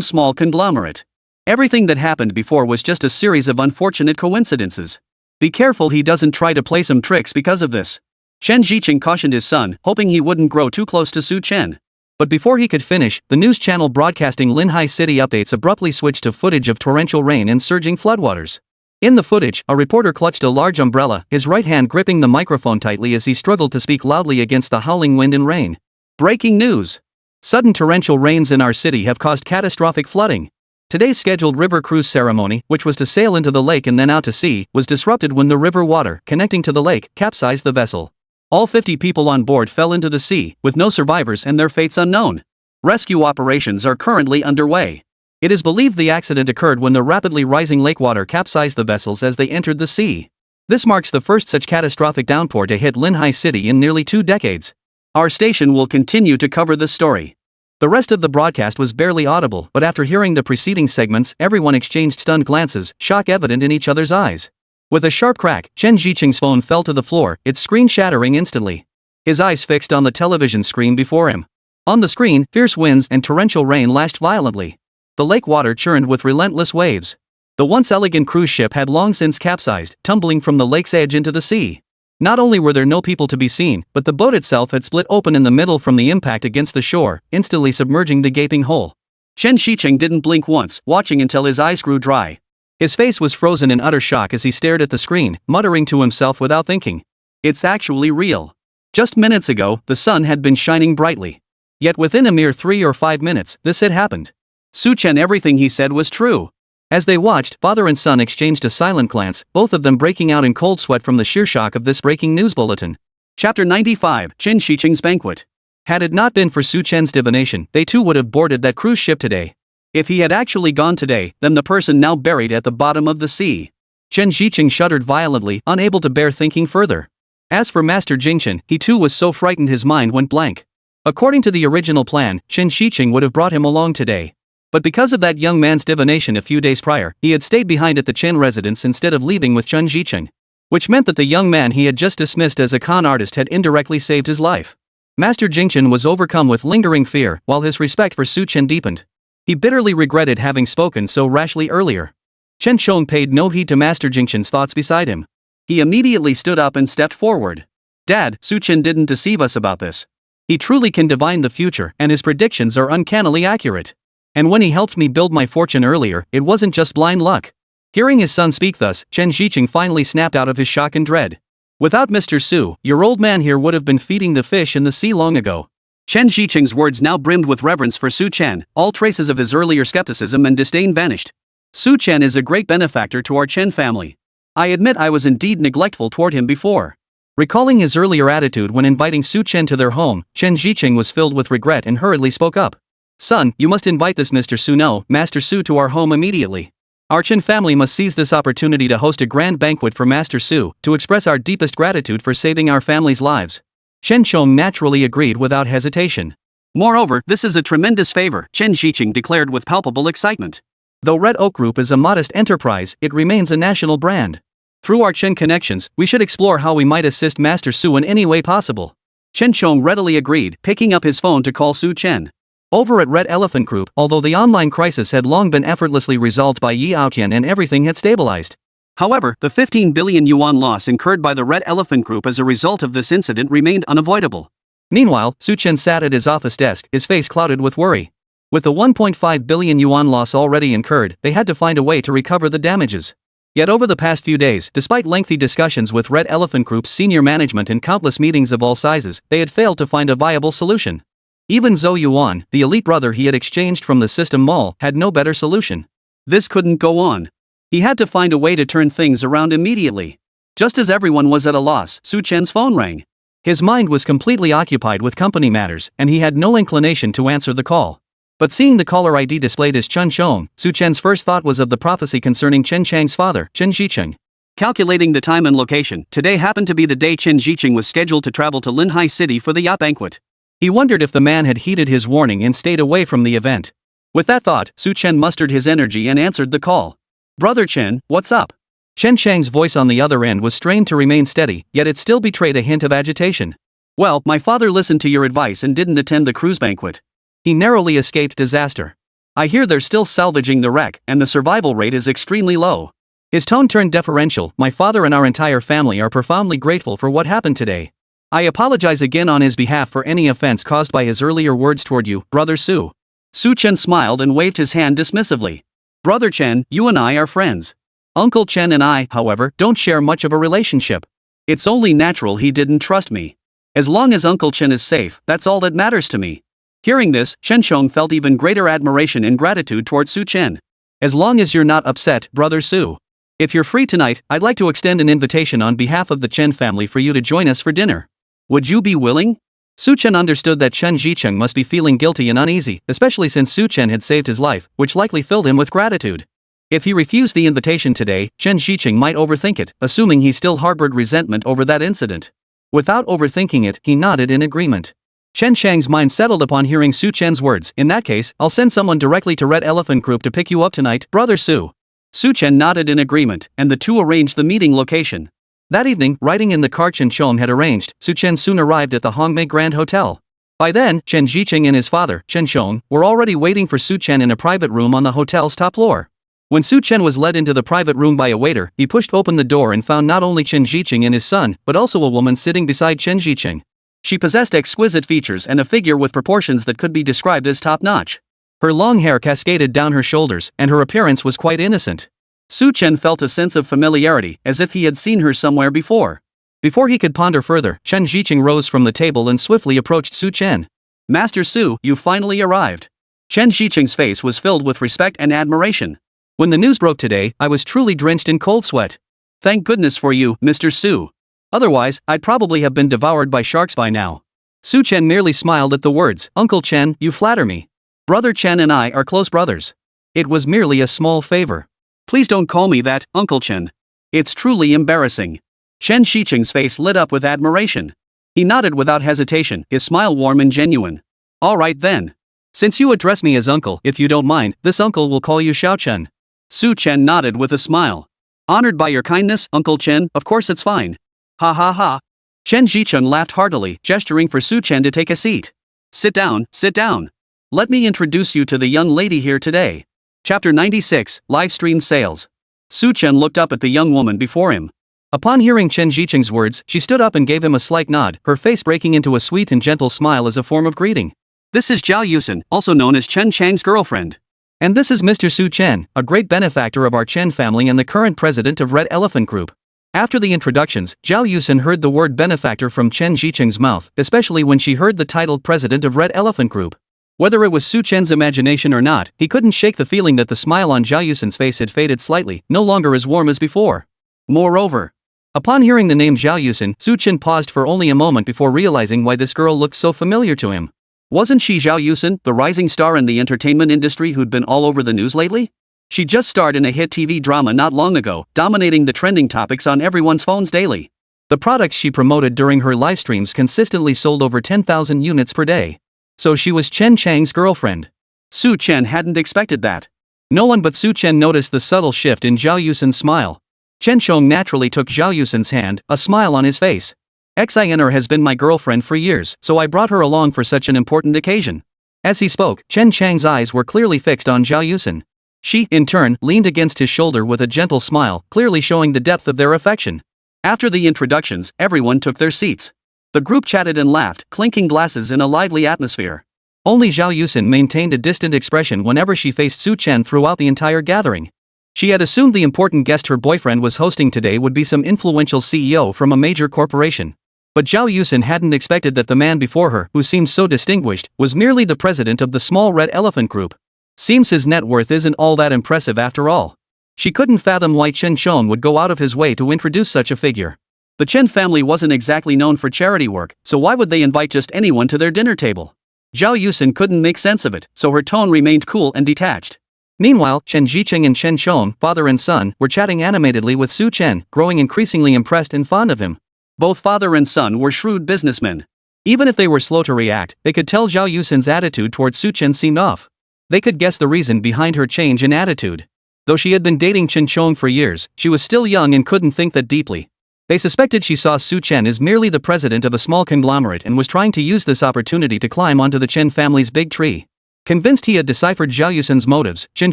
small conglomerate. Everything that happened before was just a series of unfortunate coincidences. Be careful he doesn't try to play some tricks because of this. Chen Xicheng cautioned his son, hoping he wouldn't grow too close to Su Chen. But before he could finish, the news channel broadcasting Linhai City updates abruptly switched to footage of torrential rain and surging floodwaters. In the footage, a reporter clutched a large umbrella, his right hand gripping the microphone tightly as he struggled to speak loudly against the howling wind and rain. Breaking news! Sudden torrential rains in our city have caused catastrophic flooding. Today's scheduled river cruise ceremony, which was to sail into the lake and then out to sea, was disrupted when the river water, connecting to the lake, capsized the vessel. All 50 people on board fell into the sea, with no survivors and their fates unknown. Rescue operations are currently underway. It is believed the accident occurred when the rapidly rising lake water capsized the vessels as they entered the sea. This marks the first such catastrophic downpour to hit Linhai City in nearly 2 decades. Our station will continue to cover this story. The rest of the broadcast was barely audible, but after hearing the preceding segments, everyone exchanged stunned glances, shock evident in each other's eyes. With a sharp crack, Chen Xicheng's phone fell to the floor, its screen shattering instantly. his eyes fixed on the television screen before him. On the screen, fierce winds and torrential rain lashed violently. The lake water churned with relentless waves. The once elegant cruise ship had long since capsized, tumbling from the lake's edge into the sea. Not only were there no people to be seen, but the boat itself had split open in the middle from the impact against the shore, instantly submerging the gaping hole. Chen Shicheng didn't blink once, watching until his eyes grew dry. His face was frozen in utter shock as he stared at the screen, muttering to himself without thinking. It's actually real. Just minutes ago, the sun had been shining brightly. Yet within a mere 3 or 5 minutes, this had happened. Su Chen, everything he said was true. As they watched, father and son exchanged a silent glance, both of them breaking out in cold sweat from the sheer shock of this breaking news bulletin. Chapter 95, Chen Shicheng's Banquet. Had it not been for Su Chen's divination, they too would have boarded that cruise ship today. If he had actually gone today, then the person now buried at the bottom of the sea. Chen Shicheng shuddered violently, unable to bear thinking further. As for Master Jingchen, he too was so frightened his mind went blank. According to the original plan, Chen Shicheng would have brought him along today. But because of that young man's divination a few days prior, he had stayed behind at the Chen residence instead of leaving with Chen Shicheng. Which meant that the young man he had just dismissed as a con artist had indirectly saved his life. Master Jingchen was overcome with lingering fear, while his respect for Su Chen deepened. He bitterly regretted having spoken so rashly earlier. Chen Chong paid no heed to Master Jingchen's thoughts beside him. He immediately stood up and stepped forward. Dad, Su Chen didn't deceive us about this. He truly can divine the future, and his predictions are uncannily accurate. And when he helped me build my fortune earlier, it wasn't just blind luck. Hearing his son speak thus, Chen Shicheng finally snapped out of his shock and dread. Without Mr. Su, your old man here would have been feeding the fish in the sea long ago. Chen Shicheng's words now brimmed with reverence for Su Chen, all traces of his earlier skepticism and disdain vanished. Su Chen is a great benefactor to our Chen family. I admit I was indeed neglectful toward him before. Recalling his earlier attitude when inviting Su Chen to their home, Chen Shicheng was filled with regret and hurriedly spoke up. Son, you must invite this Mr. Su, no, Master Su, to our home immediately. Our Chen family must seize this opportunity to host a grand banquet for Master Su, to express our deepest gratitude for saving our family's lives. Chen Chong naturally agreed without hesitation. Moreover, this is a tremendous favor, Chen Shicheng declared with palpable excitement. Though Red Oak Group is a modest enterprise, it remains a national brand. Through our Chen connections, we should explore how we might assist Master Su in any way possible. Chen Chong readily agreed, picking up his phone to call Su Chen. Over at Red Elephant Group, although the online crisis had long been effortlessly resolved by Yi Aotian and everything had stabilized. However, the 15 billion yuan loss incurred by the Red Elephant Group as a result of this incident remained unavoidable. Meanwhile, Su Chen sat at his office desk, his face clouded with worry. With the 1.5 billion yuan loss already incurred, they had to find a way to recover the damages. Yet over the past few days, despite lengthy discussions with Red Elephant Group's senior management and countless meetings of all sizes, they had failed to find a viable solution. Even Zhou Yuan, the elite brother he had exchanged from the system mall, had no better solution. This couldn't go on. He had to find a way to turn things around immediately. Just as everyone was at a loss, Su Chen's phone rang. His mind was completely occupied with company matters, and he had no inclination to answer the call. But seeing the caller ID displayed as Chen Chong, Su Chen's first thought was of the prophecy concerning Chen Chang's father, Chen Shicheng. Calculating the time and location, today happened to be the day Chen Shicheng was scheduled to travel to Linhai City for the yacht banquet. He wondered if the man had heeded his warning and stayed away from the event. With that thought, Su Chen mustered his energy and answered the call. Brother Chen, what's up? Chen Chang's voice on the other end was strained to remain steady, yet it still betrayed a hint of agitation. Well, my father listened to your advice and didn't attend the cruise banquet. He narrowly escaped disaster. I hear they're still salvaging the wreck, and the survival rate is extremely low. His tone turned deferential. My father and our entire family are profoundly grateful for what happened today. I apologize again on his behalf for any offense caused by his earlier words toward you, Brother Su. Su Chen smiled and waved his hand dismissively. Brother Chen, you and I are friends. Uncle Chen and I, however, don't share much of a relationship. It's only natural he didn't trust me. As long as Uncle Chen is safe, that's all that matters to me. Hearing this, Chen Chong felt even greater admiration and gratitude toward Su Chen. As long as you're not upset, Brother Su. If you're free tonight, I'd like to extend an invitation on behalf of the Chen family for you to join us for dinner. Would you be willing? Su Chen understood that Chen Shicheng must be feeling guilty and uneasy, especially since Su Chen had saved his life, which likely filled him with gratitude. If he refused the invitation today, Chen Shicheng might overthink it, assuming he still harbored resentment over that incident. Without overthinking it, he nodded in agreement. Chen Chang's mind settled upon hearing Su Chen's words. In that case, I'll send someone directly to Red Elephant Group to pick you up tonight, Brother Su. Su Chen nodded in agreement, and the two arranged the meeting location. That evening, riding in the car Chen Chong had arranged, Su Chen soon arrived at the Hongmei Grand Hotel. By then, Chen Jiqing and his father, Chen Chong, were already waiting for Su Chen in a private room on the hotel's top floor. When Su Chen was led into the private room by a waiter, he pushed open the door and found not only Chen Jiqing and his son, but also a woman sitting beside Chen Jiqing. She possessed exquisite features and a figure with proportions that could be described as top-notch. Her long hair cascaded down her shoulders, and her appearance was quite innocent. Su Chen felt a sense of familiarity, as if he had seen her somewhere before. Before he could ponder further, Chen Jiqing rose from the table and swiftly approached Su Chen. "Master Su, you finally arrived." Chen Jiqing's face was filled with respect and admiration. "When the news broke today, I was truly drenched in cold sweat. Thank goodness for you, Mr. Su. Otherwise, I'd probably have been devoured by sharks by now." Su Chen merely smiled at the words. "Uncle Chen, you flatter me. Brother Chen and I are close brothers. It was merely a small favor." "Please don't call me that, Uncle Chen. It's truly embarrassing." Chen Jiqing's face lit up with admiration. He nodded without hesitation, his smile warm and genuine. "All right then. Since you address me as uncle, if you don't mind, this uncle will call you Xiao Chen." Su Chen nodded with a smile. "Honored by your kindness, Uncle Chen, of course it's fine. Ha ha ha." Chen Jiqing laughed heartily, gesturing for Su Chen to take a seat. Sit down, sit down. Let me introduce you to the young lady here today." Chapter 96, Live-streamed Sales. Su Chen looked up at the young woman before him. Upon hearing Chen Jiqing's words, she stood up and gave him a slight nod, her face breaking into a sweet and gentle smile as a form of greeting. "This is Zhao Yusen, also known as Chen Chang's girlfriend. And this is Mr. Su Chen, a great benefactor of our Chen family and the current president of Red Elephant Group." After the introductions, Zhao Yusen heard the word benefactor from Chen Jiqing's mouth, especially when she heard the title president of Red Elephant Group. Whether it was Su Chen's imagination or not, he couldn't shake the feeling that the smile on Zhao Yusen's face had faded slightly, no longer as warm as before. Moreover, upon hearing the name Zhao Yusen, Su Chen paused for only a moment before realizing why this girl looked so familiar to him. Wasn't she Zhao Yusen, the rising star in the entertainment industry who'd been all over the news lately? She just starred in a hit TV drama not long ago, dominating the trending topics on everyone's phones daily. The products she promoted during her live streams consistently sold over 10,000 units per day. So she was Chen Chang's girlfriend. Su Chen hadn't expected that. No one but Su Chen noticed the subtle shift in Zhao Yusen's smile. Chen Chong naturally took Zhao Yusen's hand, a smile on his face. "Xiner has been my girlfriend for years, so I brought her along for such an important occasion." As he spoke, Chen Chang's eyes were clearly fixed on Zhao Yusen. She, in turn, leaned against his shoulder with a gentle smile, clearly showing the depth of their affection. After the introductions, everyone took their seats. The group chatted and laughed, clinking glasses in a lively atmosphere. Only Zhao Yusen maintained a distant expression whenever she faced Su Chen throughout the entire gathering. She had assumed the important guest her boyfriend was hosting today would be some influential CEO from a major corporation. But Zhao Yusen hadn't expected that the man before her, who seemed so distinguished, was merely the president of the small Red Elephant Group. Seems his net worth isn't all that impressive after all. She couldn't fathom why Chen Chong would go out of his way to introduce such a figure. The Chen family wasn't exactly known for charity work, so why would they invite just anyone to their dinner table? Zhao Yusen couldn't make sense of it, so her tone remained cool and detached. Meanwhile, Chen Jiqing and Chen Chong, father and son, were chatting animatedly with Su Chen, growing increasingly impressed and fond of him. Both father and son were shrewd businessmen. Even if they were slow to react, they could tell Zhao Yusen's attitude toward Su Chen seemed off. They could guess the reason behind her change in attitude. Though she had been dating Chen Chong for years, she was still young and couldn't think that deeply. They suspected she saw Su Chen as merely the president of a small conglomerate and was trying to use this opportunity to climb onto the Chen family's big tree. Convinced he had deciphered Zhao Yusen's motives, Chen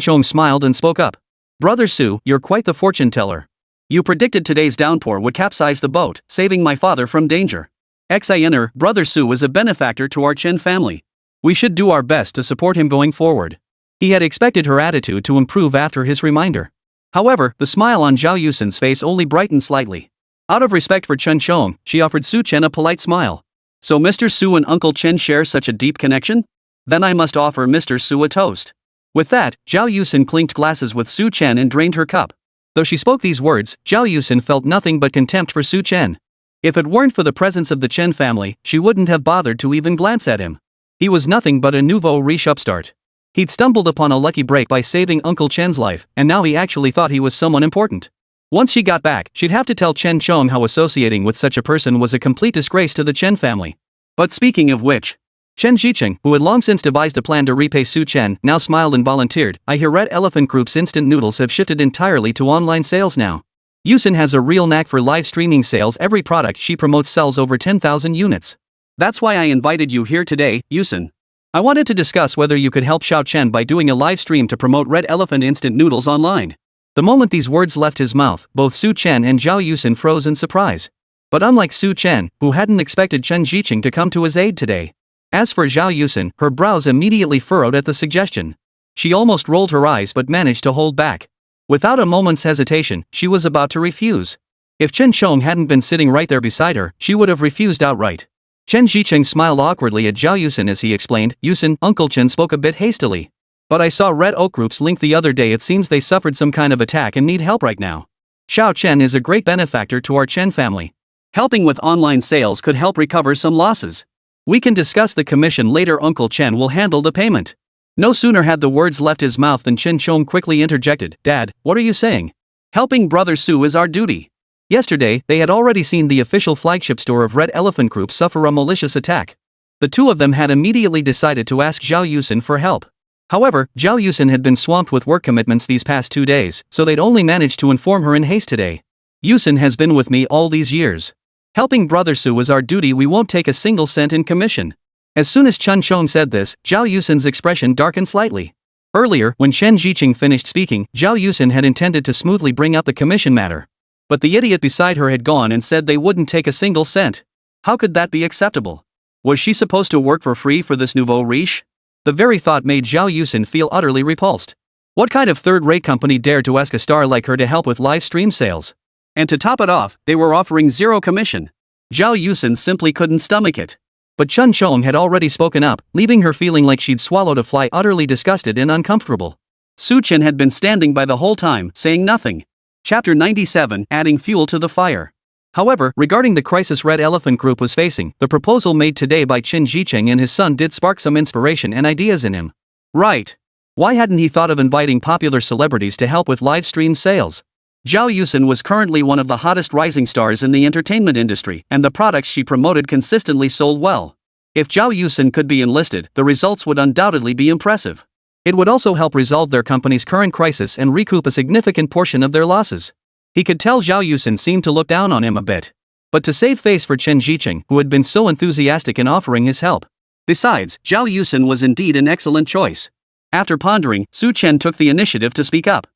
Chong smiled and spoke up. "Brother Su, you're quite the fortune teller. You predicted today's downpour would capsize the boat, saving my father from danger. Xiner, Brother Su is a benefactor to our Chen family. We should do our best to support him going forward." He had expected her attitude to improve after his reminder. However, the smile on Zhao Yusen's face only brightened slightly. Out of respect for Chen Chong, she offered Su Chen a polite smile. "So Mr. Su and Uncle Chen share such a deep connection? Then I must offer Mr. Su a toast." With that, Zhao Yusen clinked glasses with Su Chen and drained her cup. Though she spoke these words, Zhao Yusen felt nothing but contempt for Su Chen. If it weren't for the presence of the Chen family, she wouldn't have bothered to even glance at him. He was nothing but a nouveau riche upstart. He'd stumbled upon a lucky break by saving Uncle Chen's life, and now he actually thought he was someone important. Once she got back, she'd have to tell Chen Chong how associating with such a person was a complete disgrace to the Chen family. But speaking of which, Chen Jiqing, who had long since devised a plan to repay Su Chen, now smiled and volunteered. "I hear Red Elephant Group's instant noodles have shifted entirely to online sales now. Yusin has a real knack for live streaming sales. Every product she promotes sells over 10,000 units. That's why I invited you here today, Yusin. I wanted to discuss whether you could help Chen by doing a live stream to promote Red Elephant instant noodles online. The moment these words left his mouth, both Chen and Yusin froze in surprise. But unlike Chen, who hadn't expected Chen Zicheng to come to his aid today. As for Yusin, her brows immediately furrowed at the suggestion. She almost rolled her eyes but managed to hold back. Without a moment's hesitation, she was about to refuse. If Chen Chong hadn't been sitting right there beside her, she would have refused outright. Chen Zicheng smiled awkwardly at Yusin as he explained, Yusin, Uncle Chen spoke a bit hastily. But I saw Red Oak Group's link the other day. It seems they suffered some kind of attack and need help right now. Xiao Chen is a great benefactor to our Chen family. Helping with online sales could help recover some losses. We can discuss the commission later. Uncle Chen will handle the payment. No sooner had the words left his mouth than Chen Chong quickly interjected, Dad, what are you saying? Helping Brother Su is our duty. Yesterday, they had already seen the official flagship store of Red Elephant Group suffer a malicious attack. The two of them had immediately decided to ask Yusin for help. However, Yusin had been swamped with work commitments these past 2 days, so they'd only managed to inform her in haste today. Yusin has been with me all these years. Helping Brother Su is our duty. We won't take a single cent in commission. As soon as Chen Chong said this, Yusin's expression darkened slightly. Earlier, when Chen Zicheng finished speaking, Yusin had intended to smoothly bring up the commission matter. But the idiot beside her had gone and said they wouldn't take a single cent. How could that be acceptable? Was she supposed to work for free for this nouveau riche? The very thought made Yusin feel utterly repulsed. What kind of third-rate company dared to ask a star like her to help with live stream sales? And to top it off, they were offering zero commission. Yusin simply couldn't stomach it. But Chen Chong had already spoken up, leaving her feeling like she'd swallowed a fly, utterly disgusted and uncomfortable. Su Chen had been standing by the whole time, saying nothing. Chapter 97, Adding Fuel to the Fire. However, regarding the crisis Red Elephant Group was facing, the proposal made today by Chen Zicheng and his son did spark some inspiration and ideas in him. Right. Why hadn't he thought of inviting popular celebrities to help with live stream sales? Yusin was currently one of the hottest rising stars in the entertainment industry, and the products she promoted consistently sold well. If Yusin could be enlisted, the results would undoubtedly be impressive. It would also help resolve their company's current crisis and recoup a significant portion of their losses. He could tell Yusin seemed to look down on him a bit. But to save face for Chen Zicheng, who had been so enthusiastic in offering his help. Besides, Yusin was indeed an excellent choice. After pondering, Su Chen took the initiative to speak up.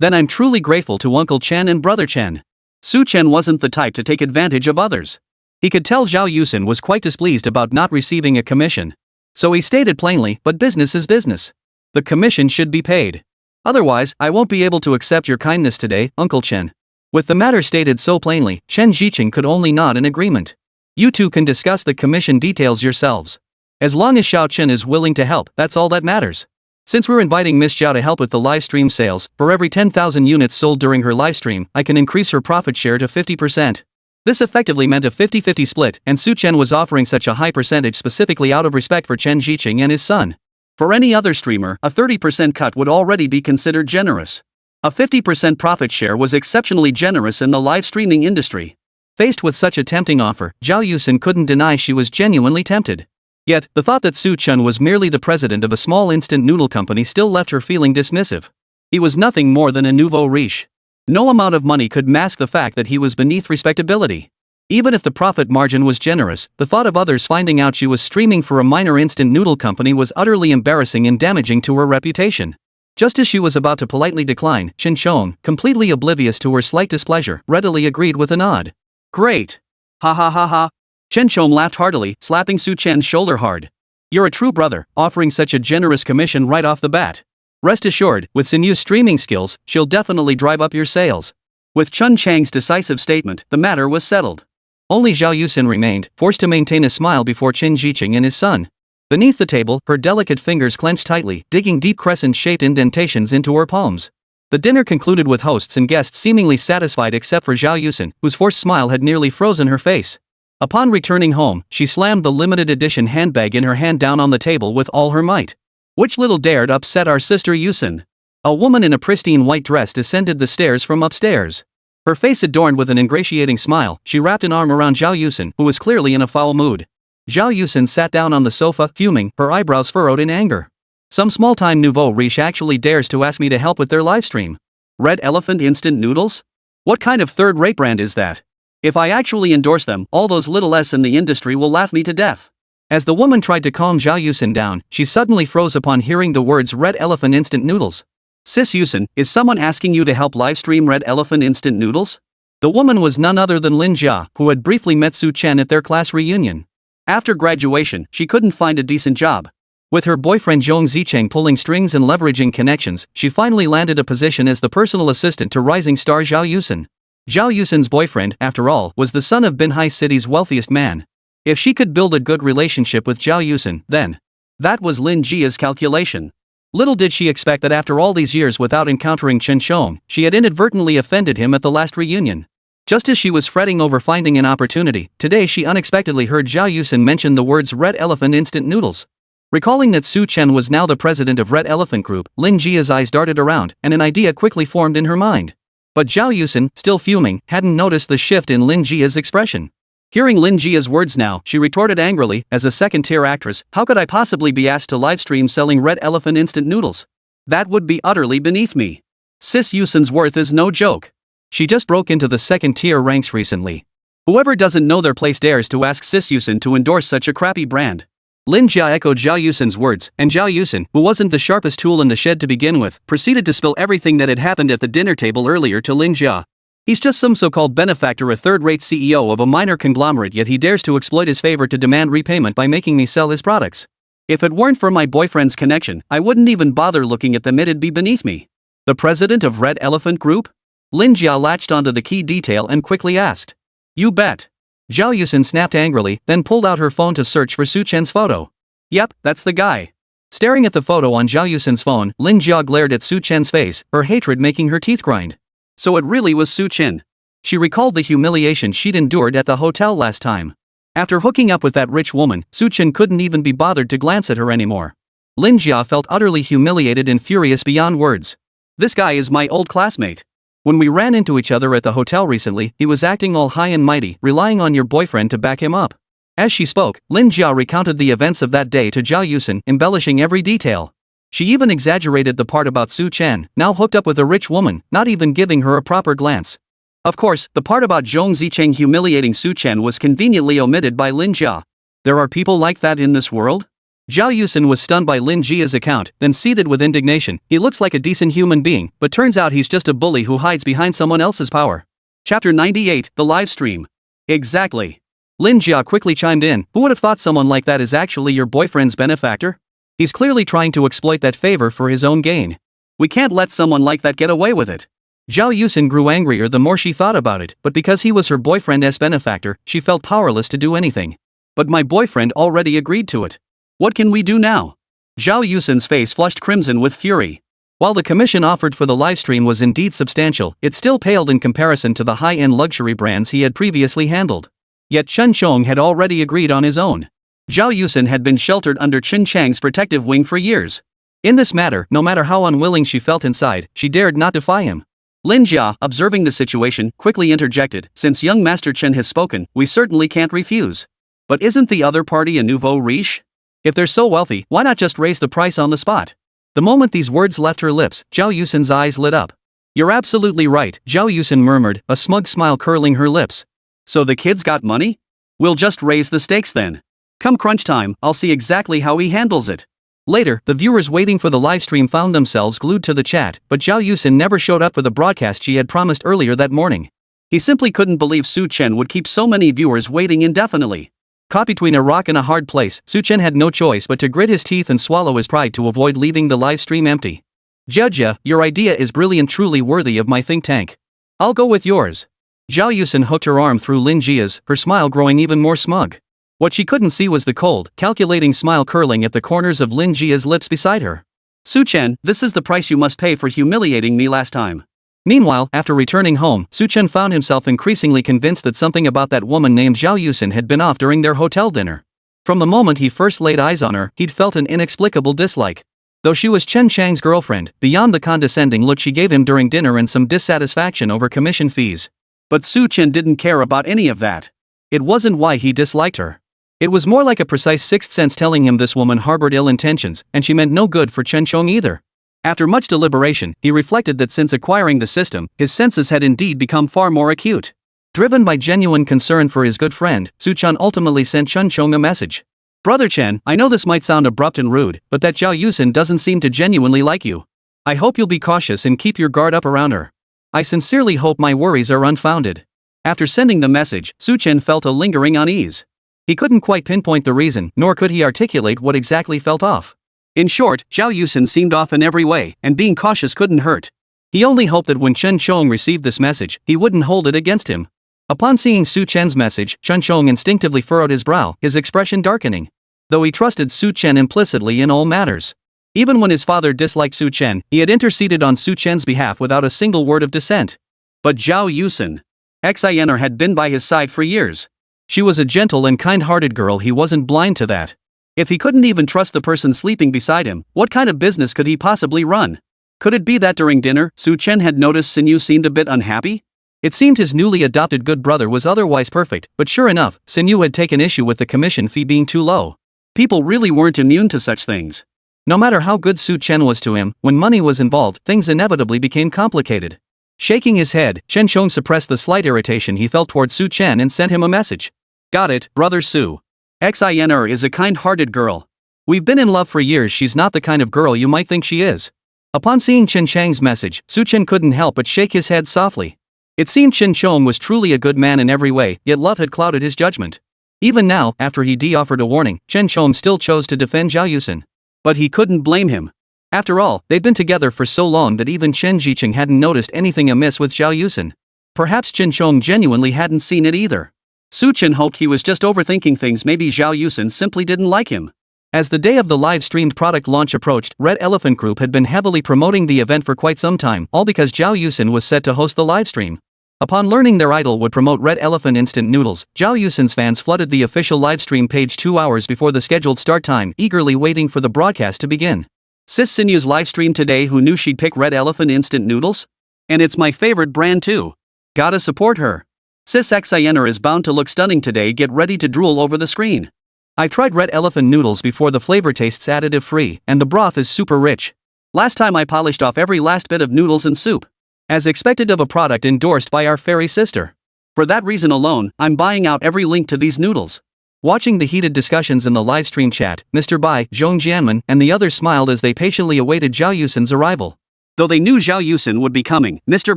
Then I'm truly grateful to Uncle Chen and Brother Chen. Su Chen wasn't the type to take advantage of others. He could tell Yusin was quite displeased about not receiving a commission. So he stated plainly, but business is business. The commission should be paid. Otherwise, I won't be able to accept your kindness today, Uncle Chen. With the matter stated so plainly, Chen Zicheng could only nod in agreement. You two can discuss the commission details yourselves. As long as Xiao Chen is willing to help, that's all that matters. Since we're inviting Miss Zhao to help with the live stream sales, for every 10,000 units sold during her live stream, I can increase her profit share to 50%. This effectively meant a 50-50 split, and Su Chen was offering such a high percentage specifically out of respect for Chen Zicheng and his son. For any other streamer, a 30% cut would already be considered generous. A 50% profit share was exceptionally generous in the live streaming industry. Faced with such a tempting offer, Yusin couldn't deny she was genuinely tempted. Yet, the thought that Su Chen was merely the president of a small instant noodle company still left her feeling dismissive. He was nothing more than a nouveau riche. No amount of money could mask the fact that he was beneath respectability. Even if the profit margin was generous, the thought of others finding out she was streaming for a minor instant noodle company was utterly embarrassing and damaging to her reputation. Just as she was about to politely decline, Chen Chong, completely oblivious to her slight displeasure, readily agreed with a nod. Great! Ha ha ha ha! Chen Chong laughed heartily, slapping Su Chen's shoulder hard. You're a true brother, offering such a generous commission right off the bat. Rest assured, with Sinu's streaming skills, she'll definitely drive up your sales. With Chun Chang's decisive statement, the matter was settled. Only Yusin remained, forced to maintain a smile before Chen Zicheng and his son. Beneath the table, her delicate fingers clenched tightly, digging deep crescent-shaped indentations into her palms. The dinner concluded with hosts and guests seemingly satisfied except for Yusin, whose forced smile had nearly frozen her face. Upon returning home, she slammed the limited edition handbag in her hand down on the table with all her might. Which little dared upset our sister Yusin? A woman in a pristine white dress descended the stairs from upstairs. Her face adorned with an ingratiating smile, she wrapped an arm around Yusin, who was clearly in a foul mood. Yusin sat down on the sofa, fuming, her eyebrows furrowed in anger. Some small-time nouveau riche actually dares to ask me to help with their livestream. Red Elephant instant noodles? What kind of third-rate brand is that? If I actually endorse them, all those little s in the industry will laugh me to death. As the woman tried to calm Zhao Yusin down, she suddenly froze upon hearing the words Red Elephant Instant Noodles. Sis Yusin, is someone asking you to help livestream Red Elephant Instant Noodles? The woman was none other than Lin Jia, who had briefly met Su Chen at their class reunion. After graduation, she couldn't find a decent job. With her boyfriend Zhong Zicheng pulling strings and leveraging connections, she finally landed a position as the personal assistant to rising star Zhao Yusin. Zhao Yusin's boyfriend, after all, was the son of Binhai City's wealthiest man. If she could build a good relationship with Zhao Yusin, then. That was Lin Jia's calculation. Little did she expect that after all these years without encountering Chen Shong, she had inadvertently offended him at the last reunion. Just as she was fretting over finding an opportunity, today she unexpectedly heard Zhao Yusin mention the words Red Elephant Instant Noodles. Recalling that Su Chen was now the president of Red Elephant Group, Lin Jia's eyes darted around, and an idea quickly formed in her mind. But Zhao Yusin, still fuming, hadn't noticed the shift in Lin Jia's expression. Hearing Lin Jia's words now, she retorted angrily, as a second-tier actress, how could I possibly be asked to livestream selling Red Elephant Instant Noodles? That would be utterly beneath me. Sis Yusin's worth is no joke. She just broke into the second-tier ranks recently. Whoever doesn't know their place dares to ask Sis Yusin to endorse such a crappy brand. Lin Jia echoed Zhao Yusin's words, and Zhao Yusin, who wasn't the sharpest tool in the shed to begin with, proceeded to spill everything that had happened at the dinner table earlier to Lin Jia. He's just some so-called benefactor, a third-rate CEO of a minor conglomerate, yet he dares to exploit his favor to demand repayment by making me sell his products. If it weren't for my boyfriend's connection, I wouldn't even bother looking at them, it'd be beneath me. The president of Red Elephant Group? Lin Jia latched onto the key detail and quickly asked. You bet. Zhao Yusin snapped angrily, then pulled out her phone to search for Su Chen's photo. Yep, that's the guy. Staring at the photo on Zhao Yusin's phone, Lin Jia glared at Su Chen's face, her hatred making her teeth grind. So it really was Su Chen. She recalled the humiliation she'd endured at the hotel last time. After hooking up with that rich woman, Su Chen couldn't even be bothered to glance at her anymore. Lin Jia felt utterly humiliated and furious beyond words. This guy is my old classmate. When we ran into each other at the hotel recently, he was acting all high and mighty, relying on your boyfriend to back him up. As she spoke, Lin Jia recounted the events of that day to Zhao Yusin, embellishing every detail. She even exaggerated the part about Su Chen, now hooked up with a rich woman, not even giving her a proper glance. Of course, the part about Zhong Zicheng humiliating Su Chen was conveniently omitted by Lin Jia. There are people like that in this world? Zhao Yusin was stunned by Lin Jia's account, then seethed with indignation. He looks like a decent human being, but turns out he's just a bully who hides behind someone else's power. Chapter 98, The Livestream. Exactly. Lin Jia quickly chimed in. Who would have thought someone like that is actually your boyfriend's benefactor? He's clearly trying to exploit that favor for his own gain. We can't let someone like that get away with it. Zhao Yusin grew angrier the more she thought about it, but because he was her boyfriend's benefactor, she felt powerless to do anything. But my boyfriend already agreed to it. What can we do now? Zhao Yusin's face flushed crimson with fury. While the commission offered for the livestream was indeed substantial, it still paled in comparison to the high-end luxury brands he had previously handled. Yet Chen Shong had already agreed on his own. Zhao Yusin had been sheltered under Chen Chang's protective wing for years. In this matter, no matter how unwilling she felt inside, she dared not defy him. Lin Jia, observing the situation, quickly interjected, since young Master Chen has spoken, we certainly can't refuse. But isn't the other party a nouveau riche? If they're so wealthy, why not just raise the price on the spot? The moment these words left her lips, Zhao Yusin's eyes lit up. You're absolutely right, Zhao Yusin murmured, a smug smile curling her lips. So the kid's got money? We'll just raise the stakes then. Come crunch time, I'll see exactly how he handles it. Later, the viewers waiting for the livestream found themselves glued to the chat, but Zhao Yusin never showed up for the broadcast she had promised earlier that morning. He simply couldn't believe Su Chen would keep so many viewers waiting indefinitely. Caught between a rock and a hard place, Su Chen had no choice but to grit his teeth and swallow his pride to avoid leaving the livestream empty. Jia, your idea is brilliant, truly worthy of my think tank. I'll go with yours. Zhao Yusin hooked her arm through Lin Jia's, her smile growing even more smug. What she couldn't see was the cold, calculating smile curling at the corners of Lin Jia's lips beside her. Su Chen, this is the price you must pay for humiliating me last time. Meanwhile, after returning home, Su Chen found himself increasingly convinced that something about that woman named Zhao Yusin had been off during their hotel dinner. From the moment he first laid eyes on her, he'd felt an inexplicable dislike. Though she was Chen Chang's girlfriend, beyond the condescending look she gave him during dinner and some dissatisfaction over commission fees. But Su Chen didn't care about any of that. It wasn't why he disliked her. It was more like a precise sixth sense telling him this woman harbored ill intentions, and she meant no good for Chen Chong either. After much deliberation, he reflected that since acquiring the system, his senses had indeed become far more acute. Driven by genuine concern for his good friend, Su Chen ultimately sent Chen Chong a message. Brother Chen, I know this might sound abrupt and rude, but that Zhao Yusin doesn't seem to genuinely like you. I hope you'll be cautious and keep your guard up around her. I sincerely hope my worries are unfounded. After sending the message, Su Chen felt a lingering unease. He couldn't quite pinpoint the reason, nor could he articulate what exactly felt off. In short, Zhao Yusin seemed off in every way, and being cautious couldn't hurt. He only hoped that when Chen Chong received this message, he wouldn't hold it against him. Upon seeing Su Chen's message, Chen Chong instinctively furrowed his brow, his expression darkening. Though he trusted Su Chen implicitly in all matters. Even when his father disliked Su Chen, he had interceded on Su Chen's behalf without a single word of dissent. But Zhao Yusin, ex-INR, had been by his side for years. She was a gentle and kind-hearted girl, he wasn't blind to that. If he couldn't even trust the person sleeping beside him, what kind of business could he possibly run? Could it be that during dinner, Su Chen had noticed Xinyu seemed a bit unhappy? It seemed his newly adopted good brother was otherwise perfect, but sure enough, Xinyu had taken issue with the commission fee being too low. People really weren't immune to such things. No matter how good Su Chen was to him, when money was involved, things inevitably became complicated. Shaking his head, Chen Chong suppressed the slight irritation he felt toward Su Chen and sent him a message. Got it, brother Su. Xinr is a kind-hearted girl. We've been in love for years, she's not the kind of girl you might think she is. Upon seeing Chen Chang's message, Su Chen couldn't help but shake his head softly. It seemed Chen Chong was truly a good man in every way, yet love had clouded his judgment. Even now, after he offered a warning, Chen Chong still chose to defend Zhao Yusin. But he couldn't blame him. After all, they'd been together for so long that even Chen Jiqing hadn't noticed anything amiss with Zhao Yusin. Perhaps Chen Chong genuinely hadn't seen it either. Su Chen hoped he was just overthinking things, maybe Zhao Yusin simply didn't like him. As the day of the live-streamed product launch approached, Red Elephant Group had been heavily promoting the event for quite some time, all because Zhao Yusin was set to host the livestream. Upon learning their idol would promote Red Elephant Instant Noodles, Zhao Yusin's fans flooded the official livestream page 2 hours before the scheduled start time, eagerly waiting for the broadcast to begin. Sis Sinyu's livestream today, who knew she'd pick Red Elephant Instant Noodles? And it's my favorite brand too. Gotta support her. Sis XINR is bound to look stunning today, get ready to drool over the screen. I've tried Red Elephant Noodles before, the flavor tastes additive free, and the broth is super rich. Last time I polished off every last bit of noodles and soup. As expected of a product endorsed by our fairy sister. For that reason alone, I'm buying out every link to these noodles. Watching the heated discussions in the livestream chat, Mr. Bai, Zhong Jianmen, and the others smiled as they patiently awaited Zhao Yusin's arrival. Though they knew Zhao Yusin would be coming, Mr.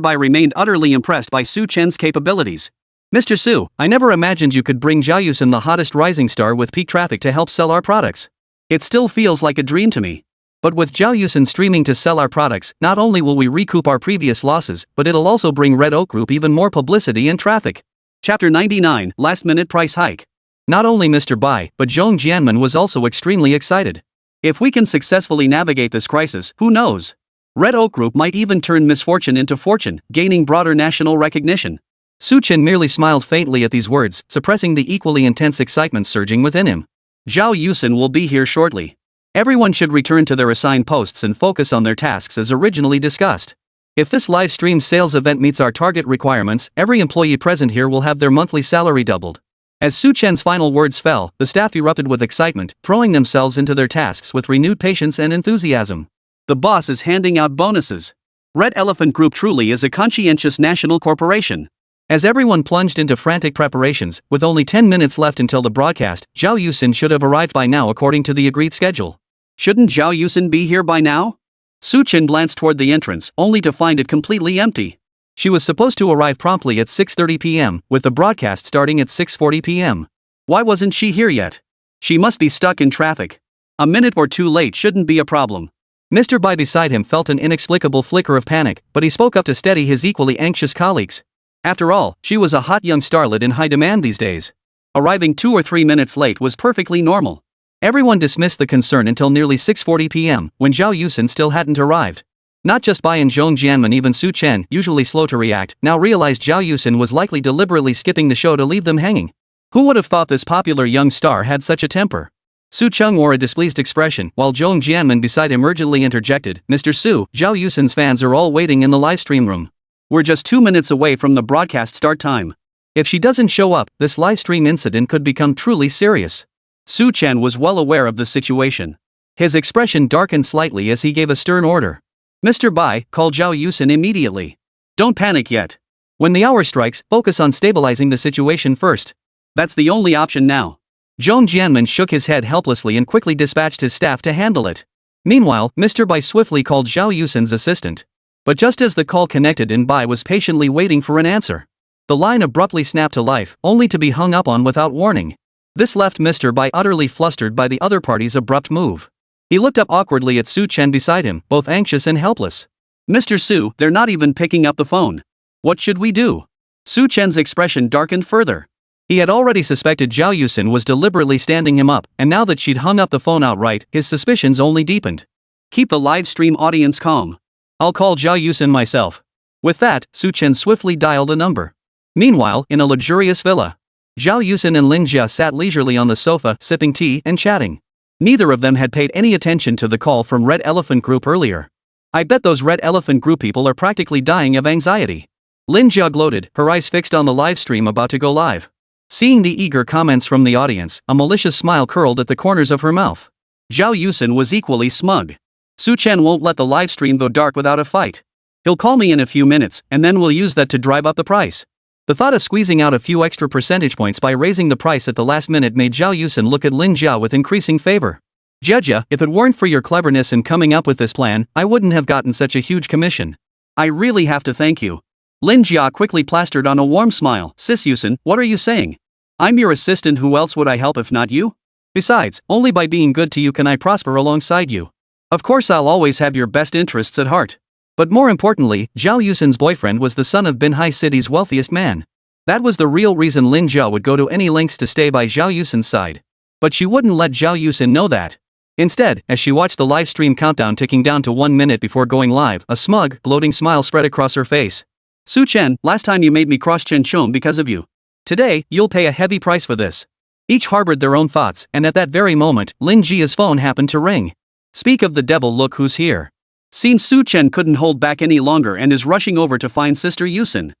Bai remained utterly impressed by Su Chen's capabilities. Mr. Su, I never imagined you could bring Zhao Yusin, the hottest rising star with peak traffic, to help sell our products. It still feels like a dream to me. But with Zhao Yusin streaming to sell our products, not only will we recoup our previous losses, but it'll also bring Red Oak Group even more publicity and traffic. Chapter 99, Last Minute Price Hike. Not only Mr. Bai, but Zhong Jianmen was also extremely excited. If we can successfully navigate this crisis, who knows? Red Oak Group might even turn misfortune into fortune, gaining broader national recognition. Su Chen merely smiled faintly at these words, suppressing the equally intense excitement surging within him. Zhao Yusin will be here shortly. Everyone should return to their assigned posts and focus on their tasks as originally discussed. If this live stream sales event meets our target requirements, every employee present here will have their monthly salary doubled. As Su Chen's final words fell, the staff erupted with excitement, throwing themselves into their tasks with renewed patience and enthusiasm. The boss is handing out bonuses. Red Elephant Group truly is a conscientious national corporation. As everyone plunged into frantic preparations, with only 10 minutes left until the broadcast, Zhao Yusin should have arrived by now according to the agreed schedule. Shouldn't Zhao Yusin be here by now? Su Chen glanced toward the entrance, only to find it completely empty. She was supposed to arrive promptly at 6:30 p.m., with the broadcast starting at 6:40 p.m. Why wasn't she here yet? She must be stuck in traffic. A minute or two late shouldn't be a problem. Mr. Bai beside him felt an inexplicable flicker of panic, but he spoke up to steady his equally anxious colleagues. After all, she was a hot young starlet in high demand these days. Arriving 2 or 3 minutes late was perfectly normal. Everyone dismissed the concern until nearly 6:40 p.m., when Zhao Yusin still hadn't arrived. Not just Bai and Zhong Jianmen, even Su Chen, usually slow to react, now realized Zhao Yusin was likely deliberately skipping the show to leave them hanging. Who would have thought this popular young star had such a temper? Su Cheng wore a displeased expression, while Zhong Jianmen beside him urgently interjected, "Mr. Su, Zhao Yusin's fans are all waiting in the livestream room. We're just 2 minutes away from the broadcast start time. If she doesn't show up, this livestream incident could become truly serious." Su Chen was well aware of the situation. His expression darkened slightly as he gave a stern order. Mr. Bai, call Zhao Yusin immediately. Don't panic yet. When the hour strikes, focus on stabilizing the situation first. That's the only option now. Zhong Jianmen shook his head helplessly and quickly dispatched his staff to handle it. Meanwhile, Mr. Bai swiftly called Zhao Yusin's assistant. But just as the call connected and Bai was patiently waiting for an answer, the line abruptly snapped to life, only to be hung up on without warning. This left Mr. Bai utterly flustered by the other party's abrupt move. He looked up awkwardly at Su Chen beside him, both anxious and helpless. Mr. Su, they're not even picking up the phone. What should we do? Su Chen's expression darkened further. He had already suspected Zhao Yusin was deliberately standing him up, and now that she'd hung up the phone outright, his suspicions only deepened. Keep the live stream audience calm. I'll call Zhao Yusin myself. With that, Su Chen swiftly dialed a number. Meanwhile, in a luxurious villa, Zhao Yusin and Lin Jia sat leisurely on the sofa, sipping tea and chatting. Neither of them had paid any attention to the call from Red Elephant Group earlier. I bet those Red Elephant Group people are practically dying of anxiety. Lin Jia gloated, her eyes fixed on the live stream about to go live. Seeing the eager comments from the audience, a malicious smile curled at the corners of her mouth. Zhao Yusin was equally smug. Su Chen won't let the live stream go dark without a fight. He'll call me in a few minutes, and then we'll use that to drive up the price. The thought of squeezing out a few extra percentage points by raising the price at the last minute made Zhao Yusin look at Lin Jia with increasing favor. Jia, if it weren't for your cleverness in coming up with this plan, I wouldn't have gotten such a huge commission. I really have to thank you. Lin Jia quickly plastered on a warm smile. Sis Yusin, what are you saying? I'm your assistant, who else would I help if not you? Besides, only by being good to you can I prosper alongside you. Of course I'll always have your best interests at heart. But more importantly, Zhao Yusin's boyfriend was the son of Binhai City's wealthiest man. That was the real reason Lin Jia would go to any lengths to stay by Zhao Yusin's side. But she wouldn't let Zhao Yusin know that. Instead, as she watched the live stream countdown ticking down to 1 minute before going live, a smug, gloating smile spread across her face. Su Chen, last time you made me cross Chen Chong because of you. Today, you'll pay a heavy price for this. Each harbored their own thoughts, and at that very moment, Lin Jia's phone happened to ring. Speak of the devil, look who's here. Seems Su Chen couldn't hold back any longer and is rushing over to find Sister Yusin.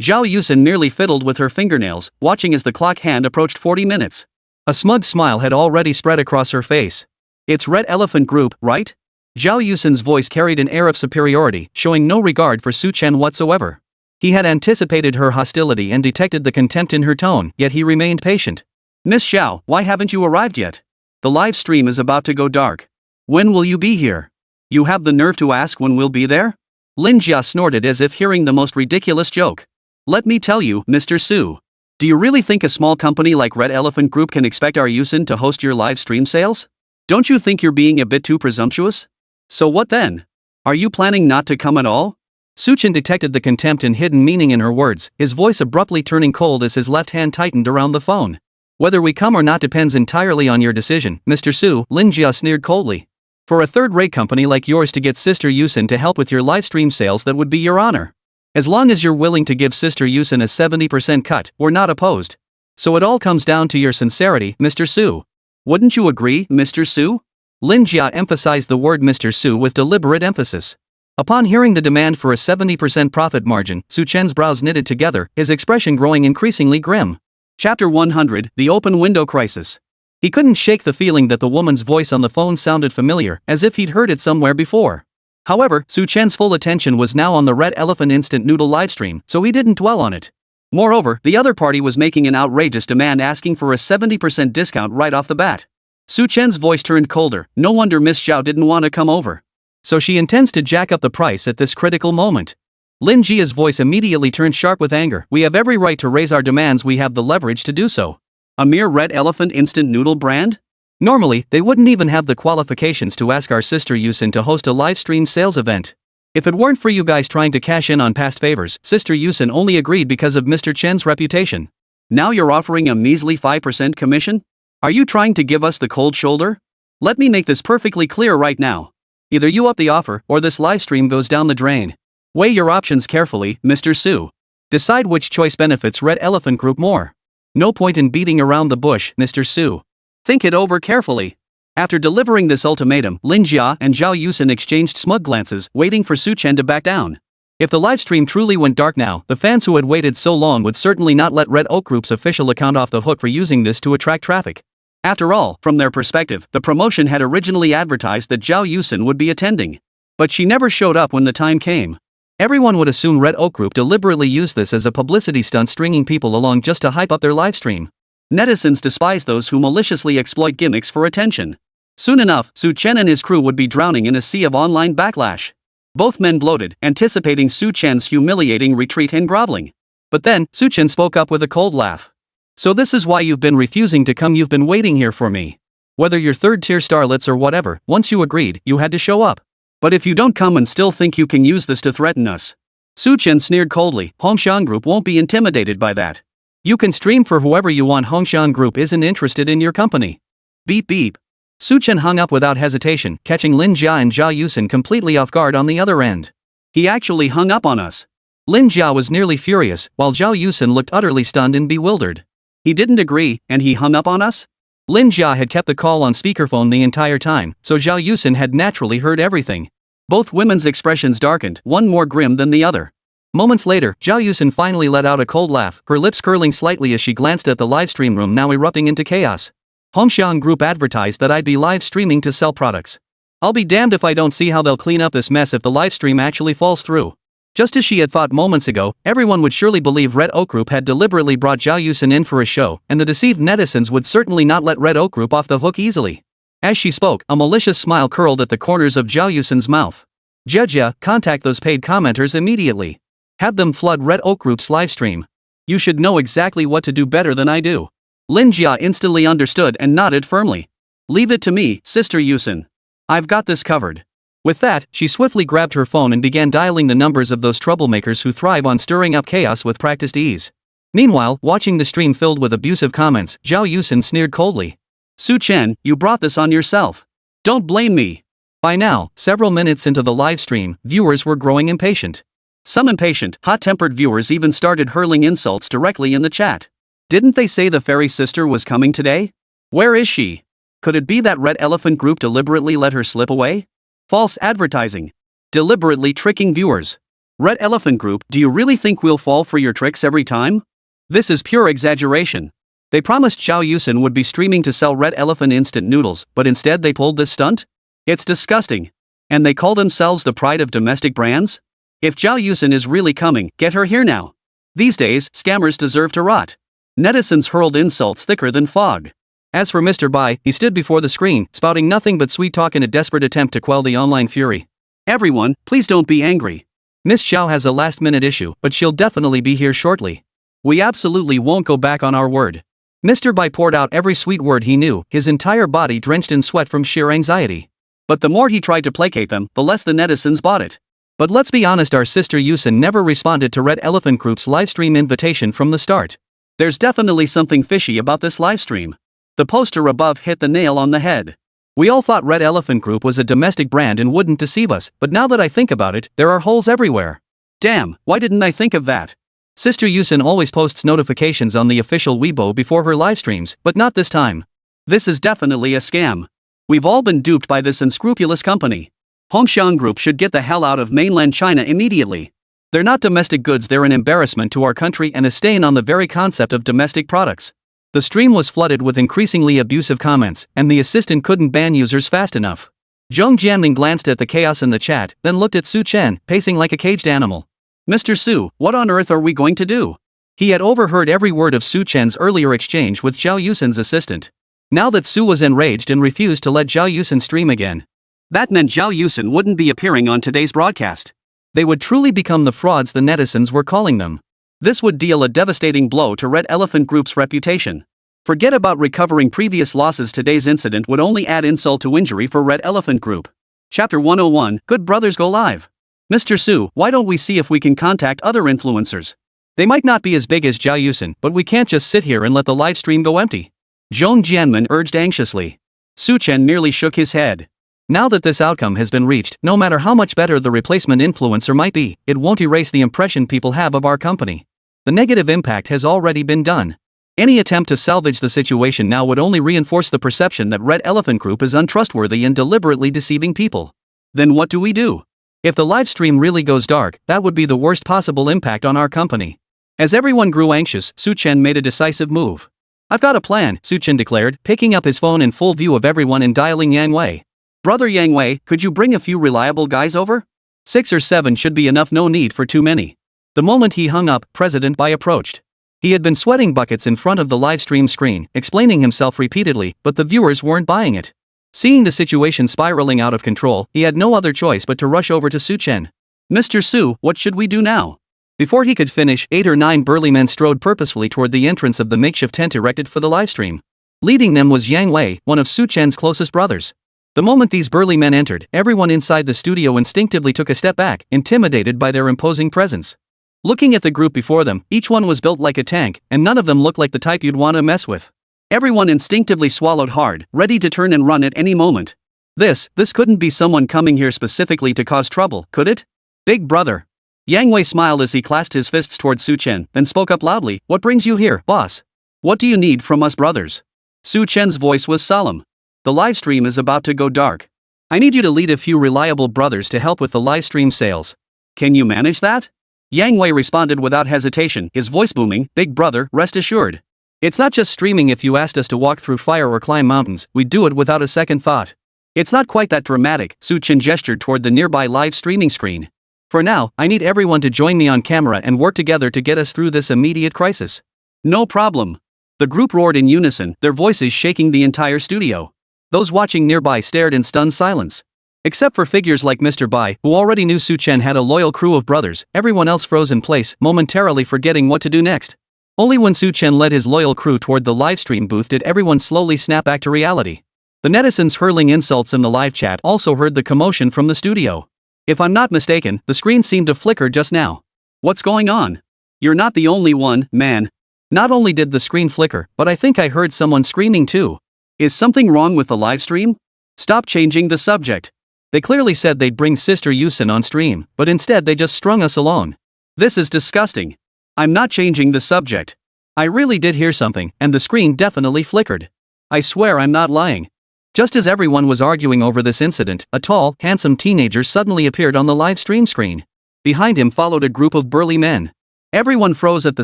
Zhao Yusin merely fiddled with her fingernails, watching as the clock hand approached 40 minutes. A smug smile had already spread across her face. It's Red Elephant Group, right? Zhao Yusin's voice carried an air of superiority, showing no regard for Su Chen whatsoever. He had anticipated her hostility and detected the contempt in her tone, yet he remained patient. Miss Xiao, why haven't you arrived yet? The live stream is about to go dark. When will you be here? You have the nerve to ask when we'll be there? Lin Jia snorted as if hearing the most ridiculous joke. Let me tell you, Mr. Su. Do you really think a small company like Red Elephant Group can expect our Yusin to host your live stream sales? Don't you think you're being a bit too presumptuous? So what then? Are you planning not to come at all? Su Chen detected the contempt and hidden meaning in her words, his voice abruptly turning cold as his left hand tightened around the phone. Whether we come or not depends entirely on your decision, Mr. Su, Lin Jia sneered coldly. For a third-rate company like yours to get Sister Yusin to help with your live stream sales, that would be your honor. As long as you're willing to give Sister Yusin a 70% cut, we're not opposed. So it all comes down to your sincerity, Mr. Su. Wouldn't you agree, Mr. Su? Lin Jia emphasized the word Mr. Su with deliberate emphasis. Upon hearing the demand for a 70% profit margin, Su Chen's brows knitted together, his expression growing increasingly grim. Chapter 100, The Open Window Crisis. He couldn't shake the feeling that the woman's voice on the phone sounded familiar, as if he'd heard it somewhere before. However, Su Chen's full attention was now on the Red Elephant Instant Noodle livestream, so he didn't dwell on it. Moreover, the other party was making an outrageous demand, asking for a 70% discount right off the bat. Su Chen's voice turned colder. No wonder Miss Xiao didn't want to come over. So she intends to jack up the price at this critical moment. Lin Jia's voice immediately turned sharp with anger. We have every right to raise our demands, we have the leverage to do so. A mere Red Elephant Instant Noodle brand? Normally, they wouldn't even have the qualifications to ask our sister Yusin to host a live stream sales event. If it weren't for you guys trying to cash in on past favors, Sister Yusin only agreed because of Mr. Chen's reputation. Now you're offering a measly 5% commission? Are you trying to give us the cold shoulder? Let me make this perfectly clear right now. Either you up the offer, or this live stream goes down the drain. Weigh your options carefully, Mr. Su. Decide which choice benefits Red Elephant Group more. No point in beating around the bush, Mr. Su. Think it over carefully. After delivering this ultimatum, Lin Jia and Zhao Yusin exchanged smug glances, waiting for Su Chen to back down. If the livestream truly went dark now, the fans who had waited so long would certainly not let Red Oak Group's official account off the hook for using this to attract traffic. After all, from their perspective, the promotion had originally advertised that Zhao Yusin would be attending. But she never showed up when the time came. Everyone would assume Red Oak Group deliberately used this as a publicity stunt, stringing people along just to hype up their livestream. Netizens despise those who maliciously exploit gimmicks for attention. Soon enough, Chen and his crew would be drowning in a sea of online backlash. Both men bloated, anticipating Chen's humiliating retreat and groveling. But then, Chen spoke up with a cold laugh. "So this is why you've been refusing to come? You've been waiting here for me. Whether you're third-tier starlets or whatever, once you agreed, you had to show up. But if you don't come and still think you can use this to threaten us." Chen sneered coldly. "Hongshan Group won't be intimidated by that. You can stream for whoever you want. Hongshan Group isn't interested in your company." Beep beep. Chen hung up without hesitation, catching Lin Jia and Zhao Yusen completely off guard on the other end. "He actually hung up on us." Lin Jia was nearly furious, while Zhao Yusen looked utterly stunned and bewildered. "He didn't agree, and he hung up on us?" Lin Jia had kept the call on speakerphone the entire time, so Zhao Yusen had naturally heard everything. Both women's expressions darkened, one more grim than the other. Moments later, Zhao Yusen finally let out a cold laugh, her lips curling slightly as she glanced at the livestream room now erupting into chaos. "Hongshan Group advertised that I'd be live streaming to sell products. I'll be damned if I don't see how they'll clean up this mess if the livestream actually falls through." Just as she had thought moments ago, everyone would surely believe Red Oak Group had deliberately brought Zhao Yusen in for a show, and the deceived netizens would certainly not let Red Oak Group off the hook easily. As she spoke, a malicious smile curled at the corners of Zhao Yusen's mouth. "Jia, contact those paid commenters immediately. Have them flood Red Oak Group's livestream. You should know exactly what to do better than I do." Lin Jia instantly understood and nodded firmly. "Leave it to me, Sister Yusen. I've got this covered." With that, she swiftly grabbed her phone and began dialing the numbers of those troublemakers who thrive on stirring up chaos with practiced ease. Meanwhile, watching the stream filled with abusive comments, Zhao Yusen sneered coldly. "Chen, you brought this on yourself. Don't blame me." By now, several minutes into the live stream, viewers were growing impatient. Some impatient, hot-tempered viewers even started hurling insults directly in the chat. "Didn't they say the fairy sister was coming today? Where is she? Could it be that Red Elephant Group deliberately let her slip away? False advertising. Deliberately tricking viewers. Red Elephant Group, do you really think we'll fall for your tricks every time? This is pure exaggeration. They promised Zhao Yusen would be streaming to sell Red Elephant instant noodles, but instead they pulled this stunt? It's disgusting. And they call themselves the pride of domestic brands? If Zhao Yusen is really coming, get her here now. These days, scammers deserve to rot." Netizens hurled insults thicker than fog. As for Mr. Bai, he stood before the screen, spouting nothing but sweet talk in a desperate attempt to quell the online fury. "Everyone, please don't be angry. Miss Xiao has a last-minute issue, but she'll definitely be here shortly. We absolutely won't go back on our word." Mr. Bai poured out every sweet word he knew, his entire body drenched in sweat from sheer anxiety. But the more he tried to placate them, the less the netizens bought it. But let's be honest, our sister Yusen never responded to Red Elephant Group's livestream invitation from the start. There's definitely something fishy about this livestream. The poster above hit the nail on the head. We all thought Red Elephant Group was a domestic brand and wouldn't deceive us, but now that I think about it, there are holes everywhere. Damn, why didn't I think of that? Sister Yusen always posts notifications on the official Weibo before her livestreams, but not this time. This is definitely a scam. We've all been duped by this unscrupulous company. Hongshan Group should get the hell out of mainland China immediately. They're not domestic goods, they're an embarrassment to our country and a stain on the very concept of domestic products. The stream was flooded with increasingly abusive comments, and the assistant couldn't ban users fast enough. Zhong Jianming glanced at the chaos in the chat, then looked at Chen, pacing like a caged animal. "Mr. Su, what on earth are we going to do?" He had overheard every word of Chen's earlier exchange with Zhao Yusen's assistant. Now that Su was enraged and refused to let Zhao Yusen stream again. That meant Zhao Yusen wouldn't be appearing on today's broadcast. They would truly become the frauds the netizens were calling them. This would deal a devastating blow to Red Elephant Group's reputation. Forget about recovering previous losses, today's incident would only add insult to injury for Red Elephant Group. Chapter 101, Good Brothers Go Live. "Mr. Su, why don't we see if we can contact other influencers? They might not be as big as Zhao Yusen, but we can't just sit here and let the live stream go empty." Zhong Jianmin urged anxiously. Chen merely shook his head. Now that this outcome has been reached, no matter how much better the replacement influencer might be, it won't erase the impression people have of our company. The negative impact has already been done. Any attempt to salvage the situation now would only reinforce the perception that Red Elephant Group is untrustworthy and deliberately deceiving people. Then what do we do? If the live stream really goes dark, that would be the worst possible impact on our company. As everyone grew anxious, Chen made a decisive move. "I've got a plan," Chen declared, picking up his phone in full view of everyone and dialing Yang Wei. Brother Yang Wei, could you bring a few reliable guys over? 6 or 7 should be enough, no need for too many. The moment he hung up, President Bai approached. He had been sweating buckets in front of the live stream screen, explaining himself repeatedly, but the viewers weren't buying it. Seeing the situation spiraling out of control, he had no other choice but to rush over to Chen. Mr. Su, what should we do now? Before he could finish, 8 or 9 burly men strode purposefully toward the entrance of the makeshift tent erected for the livestream. Leading them was Yang Wei, one of Chen's closest brothers. The moment these burly men entered, everyone inside the studio instinctively took a step back, intimidated by their imposing presence. Looking at the group before them, each one was built like a tank, and none of them looked like the type you'd want to mess with. Everyone instinctively swallowed hard, ready to turn and run at any moment. This couldn't be someone coming here specifically to cause trouble, could it? Big brother. Yang Wei smiled as he clasped his fists towards Chen, then spoke up loudly, "What brings you here, boss? What do you need from us brothers?" Chen's voice was solemn. "The livestream is about to go dark. I need you to lead a few reliable brothers to help with the livestream sales. Can you manage that?" Yang Wei responded without hesitation, his voice booming, "Big brother, rest assured. It's not just streaming. If you asked us to walk through fire or climb mountains, we'd do it without a second thought. It's not quite that dramatic." Chen gestured toward the nearby live streaming screen. "For now, I need everyone to join me on camera and work together to get us through this immediate crisis." "No problem." The group roared in unison, their voices shaking the entire studio. Those watching nearby stared in stunned silence. Except for figures like Mr. Bai, who already knew Chen had a loyal crew of brothers, everyone else froze in place, momentarily forgetting what to do next. Only when Chen led his loyal crew toward the livestream booth did everyone slowly snap back to reality. The netizens hurling insults in the live chat also heard the commotion from the studio. "If I'm not mistaken, the screen seemed to flicker just now. What's going on? You're not the only one, man. Not only did the screen flicker, but I think I heard someone screaming too. Is something wrong with the livestream? Stop changing the subject. They clearly said they'd bring Sister Yusin on stream, but instead they just strung us along. This is disgusting. I'm not changing the subject. I really did hear something, and the screen definitely flickered. I swear I'm not lying." Just as everyone was arguing over this incident, a tall, handsome teenager suddenly appeared on the live stream screen. Behind him followed a group of burly men. Everyone froze at the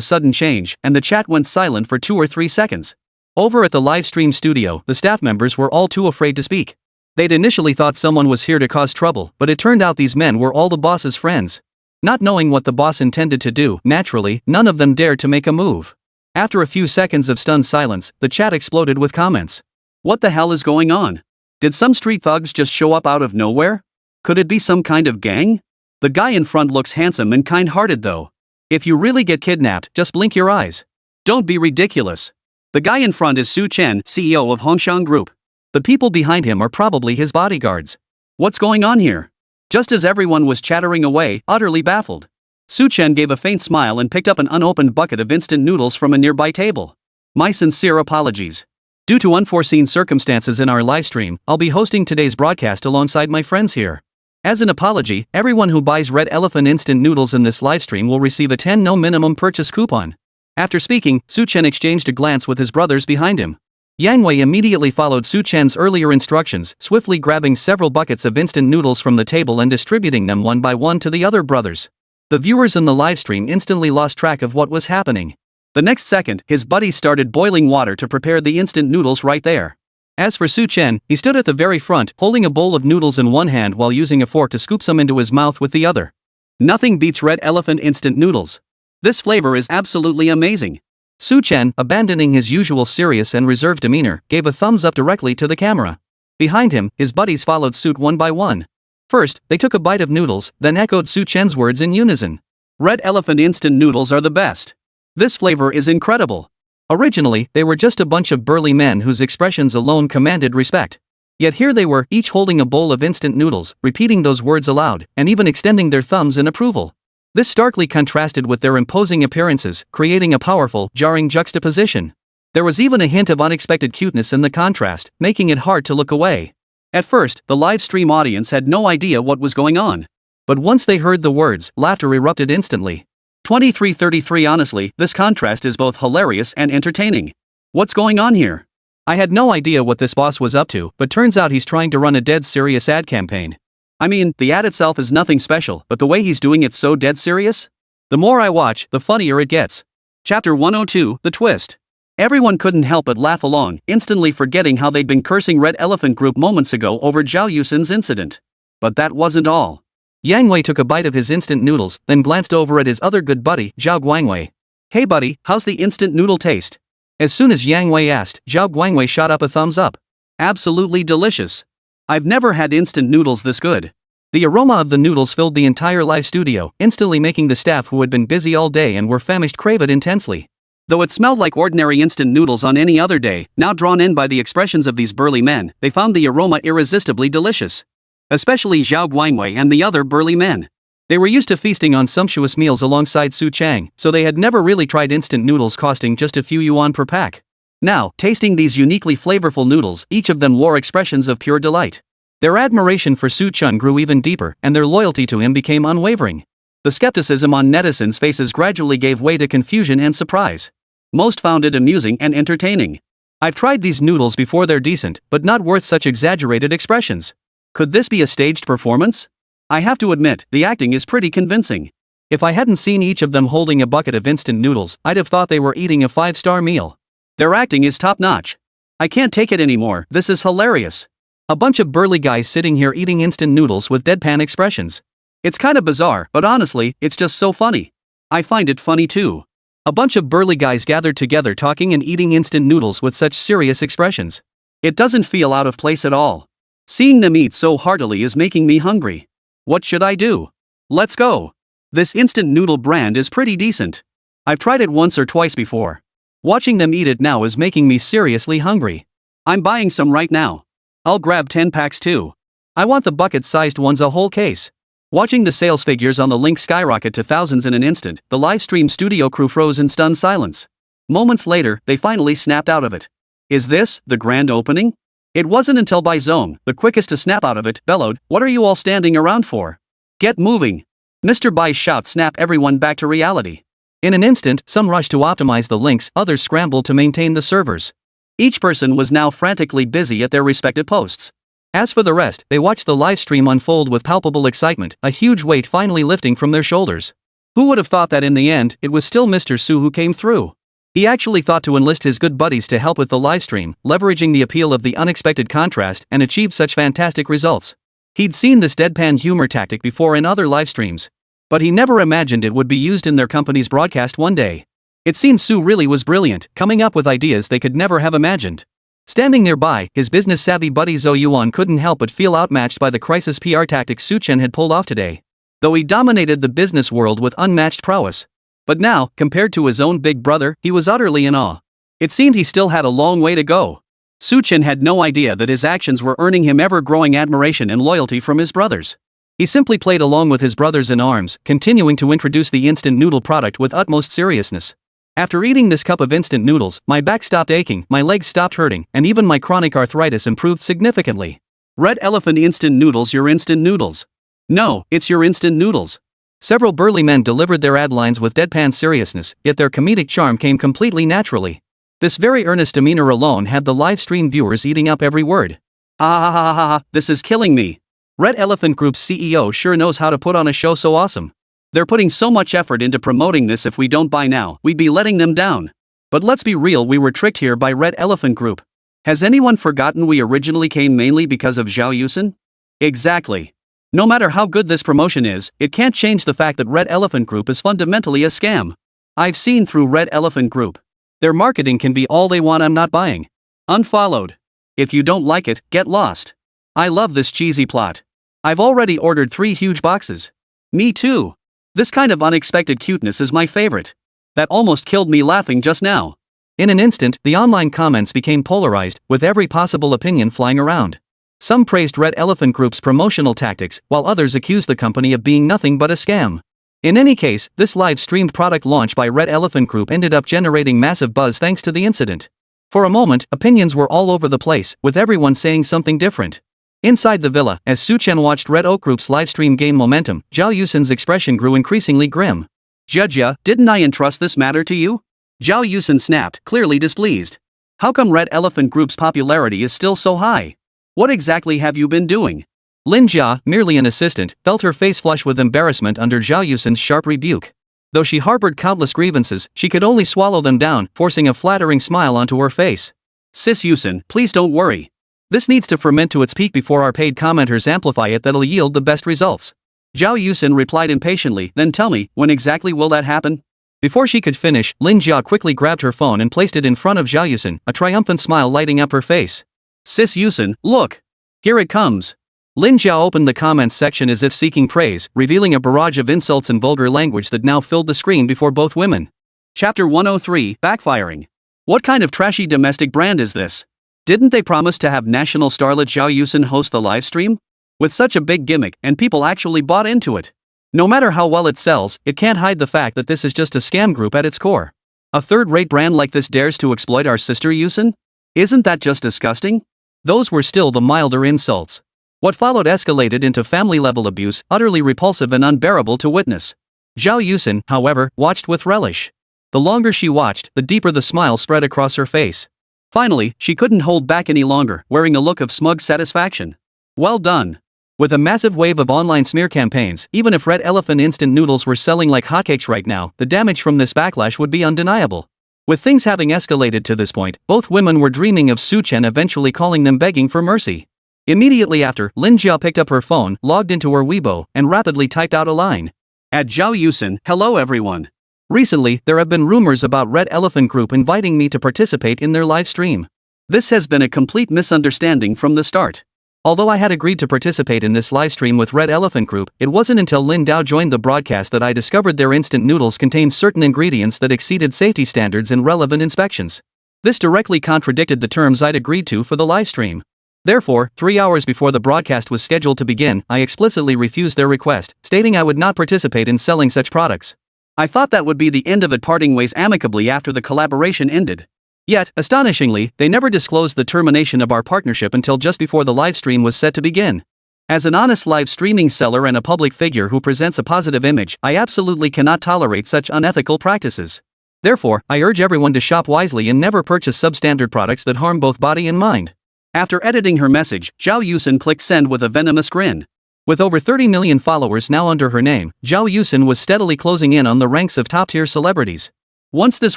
sudden change, and the chat went silent for 2 or 3 seconds. Over at the live stream studio, the staff members were all too afraid to speak. They'd initially thought someone was here to cause trouble, but it turned out these men were all the boss's friends. Not knowing what the boss intended to do, naturally, none of them dared to make a move. After a few seconds of stunned silence, the chat exploded with comments. "What the hell is going on? Did some street thugs just show up out of nowhere? Could it be some kind of gang? The guy in front looks handsome and kind-hearted though. If you really get kidnapped, just blink your eyes. Don't be ridiculous. The guy in front is Chen, CEO of Hongshang Group. The people behind him are probably his bodyguards. What's going on here?" Just as everyone was chattering away, utterly baffled, Chen gave a faint smile and picked up an unopened bucket of instant noodles from a nearby table. "My sincere apologies. Due to unforeseen circumstances in our livestream, I'll be hosting today's broadcast alongside my friends here. As an apology, everyone who buys Red Elephant instant noodles in this livestream will receive a 10 no minimum purchase coupon." After speaking, Chen exchanged a glance with his brothers behind him. Yang Wei immediately followed Chen's earlier instructions, swiftly grabbing several buckets of instant noodles from the table and distributing them one by one to the other brothers. The viewers in the livestream instantly lost track of what was happening. The next second, his buddies started boiling water to prepare the instant noodles right there. As for Chen, he stood at the very front, holding a bowl of noodles in one hand while using a fork to scoop some into his mouth with the other. Nothing beats Red Elephant instant noodles. This flavor is absolutely amazing. Chen, abandoning his usual serious and reserved demeanor, gave a thumbs up directly to the camera. Behind him, his buddies followed suit one by one. First, they took a bite of noodles, then echoed Chen's words in unison. "Red Elephant instant noodles are the best. This flavor is incredible." Originally, they were just a bunch of burly men whose expressions alone commanded respect. Yet here they were, each holding a bowl of instant noodles, repeating those words aloud, and even extending their thumbs in approval. This starkly contrasted with their imposing appearances, creating a powerful, jarring juxtaposition. There was even a hint of unexpected cuteness in the contrast, making it hard to look away. At first, the live stream audience had no idea what was going on. But once they heard the words, laughter erupted instantly. 2333 Honestly, this contrast is both hilarious and entertaining. What's going on here? I had no idea what this boss was up to, but turns out he's trying to run a dead serious ad campaign. I mean, the ad itself is nothing special, but the way he's doing it's so dead serious? The more I watch, the funnier it gets. Chapter 102, The Twist. Everyone couldn't help but laugh along, instantly forgetting how they'd been cursing Red Elephant Group moments ago over Zhao Yusin's incident. But that wasn't all. Yang Wei took a bite of his instant noodles, then glanced over at his other good buddy, Zhao Guangwei. "Hey buddy, how's the instant noodle taste?" As soon as Yang Wei asked, Zhao Guangwei shot up a thumbs up. "Absolutely delicious. I've never had instant noodles this good." The aroma of the noodles filled the entire live studio, instantly making the staff who had been busy all day and were famished crave it intensely. Though it smelled like ordinary instant noodles on any other day, now drawn in by the expressions of these burly men, they found the aroma irresistibly delicious. Especially Zhao Guangwei and the other burly men. They were used to feasting on sumptuous meals alongside Su Chang, so they had never really tried instant noodles costing just a few yuan per pack. Now, tasting these uniquely flavorful noodles, each of them wore expressions of pure delight. Their admiration for Su Chun grew even deeper, and their loyalty to him became unwavering. The skepticism on netizens' faces gradually gave way to confusion and surprise. Most found it amusing and entertaining. "I've tried these noodles before, they're decent, but not worth such exaggerated expressions. Could this be a staged performance? I have to admit, the acting is pretty convincing. If I hadn't seen each of them holding a bucket of instant noodles, I'd have thought they were eating a 5-star meal. Their acting is top-notch. I can't take it anymore, this is hilarious. A bunch of burly guys sitting here eating instant noodles with deadpan expressions. It's kinda bizarre, but honestly, it's just so funny. I find it funny too. A bunch of burly guys gathered together talking and eating instant noodles with such serious expressions. It doesn't feel out of place at all. Seeing them eat so heartily is making me hungry. What should I do? Let's go. This instant noodle brand is pretty decent. I've tried it once or twice before. Watching them eat it now is making me seriously hungry. I'm buying some right now. I'll grab 10 packs too. I want the bucket-sized ones, a whole case. Watching the sales figures on the link skyrocket to thousands in an instant, the live stream studio crew froze in stunned silence. Moments later, they finally snapped out of it. Is this the grand opening? It wasn't until Bai Zong, the quickest to snap out of it, bellowed, "What are you all standing around for? Get moving." Mr. Bai's shout snapped everyone back to reality. In an instant, some rushed to optimize the links, others scrambled to maintain the servers. Each person was now frantically busy at their respective posts. As for the rest, they watched the live stream unfold with palpable excitement, a huge weight finally lifting from their shoulders. Who would have thought that in the end, it was still Mr. Su who came through? He actually thought to enlist his good buddies to help with the livestream, leveraging the appeal of the unexpected contrast, and achieved such fantastic results. He'd seen this deadpan humor tactic before in other livestreams. But he never imagined it would be used in their company's broadcast one day. It seemed Su really was brilliant, coming up with ideas they could never have imagined. Standing nearby, his business-savvy buddy Zhou Yuan couldn't help but feel outmatched by the crisis PR tactics Su Chen had pulled off today. Though he dominated the business world with unmatched prowess. But now, compared to his own big brother, he was utterly in awe. It seemed he still had a long way to go. Su Chen had no idea that his actions were earning him ever-growing admiration and loyalty from his brothers. He simply played along with his brothers in arms, continuing to introduce the instant noodle product with utmost seriousness. After eating this cup of instant noodles, my back stopped aching, my legs stopped hurting, and even my chronic arthritis improved significantly. Red Elephant instant noodles, your instant noodles. No, it's your instant noodles. Several burly men delivered their ad lines with deadpan seriousness, yet their comedic charm came completely naturally. This very earnest demeanor alone had the live stream viewers eating up every word. Ah, this is killing me. Red Elephant Group's CEO sure knows how to put on a show so awesome. They're putting so much effort into promoting this. If we don't buy now, we'd be letting them down. But let's be real, we were tricked here by Red Elephant Group. Has anyone forgotten we originally came mainly because of Zhao Yusin? Exactly. No matter how good this promotion is, it can't change the fact that Red Elephant Group is fundamentally a scam. I've seen through Red Elephant Group. Their marketing can be all they want, I'm not buying. Unfollowed. If you don't like it, get lost. I love this cheesy plot. I've already ordered 3 huge boxes. Me too. This kind of unexpected cuteness is my favorite. That almost killed me laughing just now. In an instant, the online comments became polarized, with every possible opinion flying around. Some praised Red Elephant Group's promotional tactics, while others accused the company of being nothing but a scam. In any case, this live-streamed product launch by Red Elephant Group ended up generating massive buzz thanks to the incident. For a moment, opinions were all over the place, with everyone saying something different. Inside the villa, as Su Chen watched Red Oak Group's livestream gain momentum, Zhao Yusin's expression grew increasingly grim. "Judge, didn't I entrust this matter to you?" Zhao Yusin snapped, clearly displeased. "How come Red Elephant Group's popularity is still so high? What exactly have you been doing?" Lin Jia, merely an assistant, felt her face flush with embarrassment under Zhao Yusin's sharp rebuke. Though she harbored countless grievances, she could only swallow them down, forcing a flattering smile onto her face. Sis Yusin, please don't worry. This needs to ferment to its peak before our paid commenters amplify it. That'll yield the best results. Zhao Yusin replied impatiently, then tell me, when exactly will that happen? Before she could finish, Lin Jia quickly grabbed her phone and placed it in front of Zhao Yusin, a triumphant smile lighting up her face. Sis Yusin, look! Here it comes. Lin Jia opened the comments section as if seeking praise, revealing a barrage of insults and vulgar language that now filled the screen before both women. Chapter 103, Backfiring. What kind of trashy domestic brand is this? Didn't they promise to have national starlet Zhao Yusin host the livestream? With such a big gimmick, and people actually bought into it. No matter how well it sells, it can't hide the fact that this is just a scam group at its core. A third-rate brand like this dares to exploit our sister Yusin? Isn't that just disgusting? Those were still the milder insults. What followed escalated into family-level abuse, utterly repulsive and unbearable to witness. Zhao Yusin, however, watched with relish. The longer she watched, the deeper the smile spread across her face. Finally, she couldn't hold back any longer, wearing a look of smug satisfaction. Well done. With a massive wave of online smear campaigns, even if Red Elephant instant noodles were selling like hotcakes right now, the damage from this backlash would be undeniable. With things having escalated to this point, both women were dreaming of Chen eventually calling them begging for mercy. Immediately after, Lin Jia picked up her phone, logged into her Weibo, and rapidly typed out a line. At Zhao Yusin, hello everyone. Recently, there have been rumors about Red Elephant Group inviting me to participate in their live stream. This has been a complete misunderstanding from the start. Although I had agreed to participate in this livestream with Red Elephant Group, it wasn't until Lin Dao joined the broadcast that I discovered their instant noodles contained certain ingredients that exceeded safety standards and relevant inspections. This directly contradicted the terms I'd agreed to for the livestream. Therefore, 3 hours before the broadcast was scheduled to begin, I explicitly refused their request, stating I would not participate in selling such products. I thought that would be the end of it, parting ways amicably after the collaboration ended. Yet, astonishingly, they never disclosed the termination of our partnership until just before the livestream was set to begin. As an honest live streaming seller and a public figure who presents a positive image, I absolutely cannot tolerate such unethical practices. Therefore, I urge everyone to shop wisely and never purchase substandard products that harm both body and mind. After editing her message, Zhao Yusin clicked send with a venomous grin. With over 30 million followers now under her name, Zhao Yusin was steadily closing in on the ranks of top-tier celebrities. Once this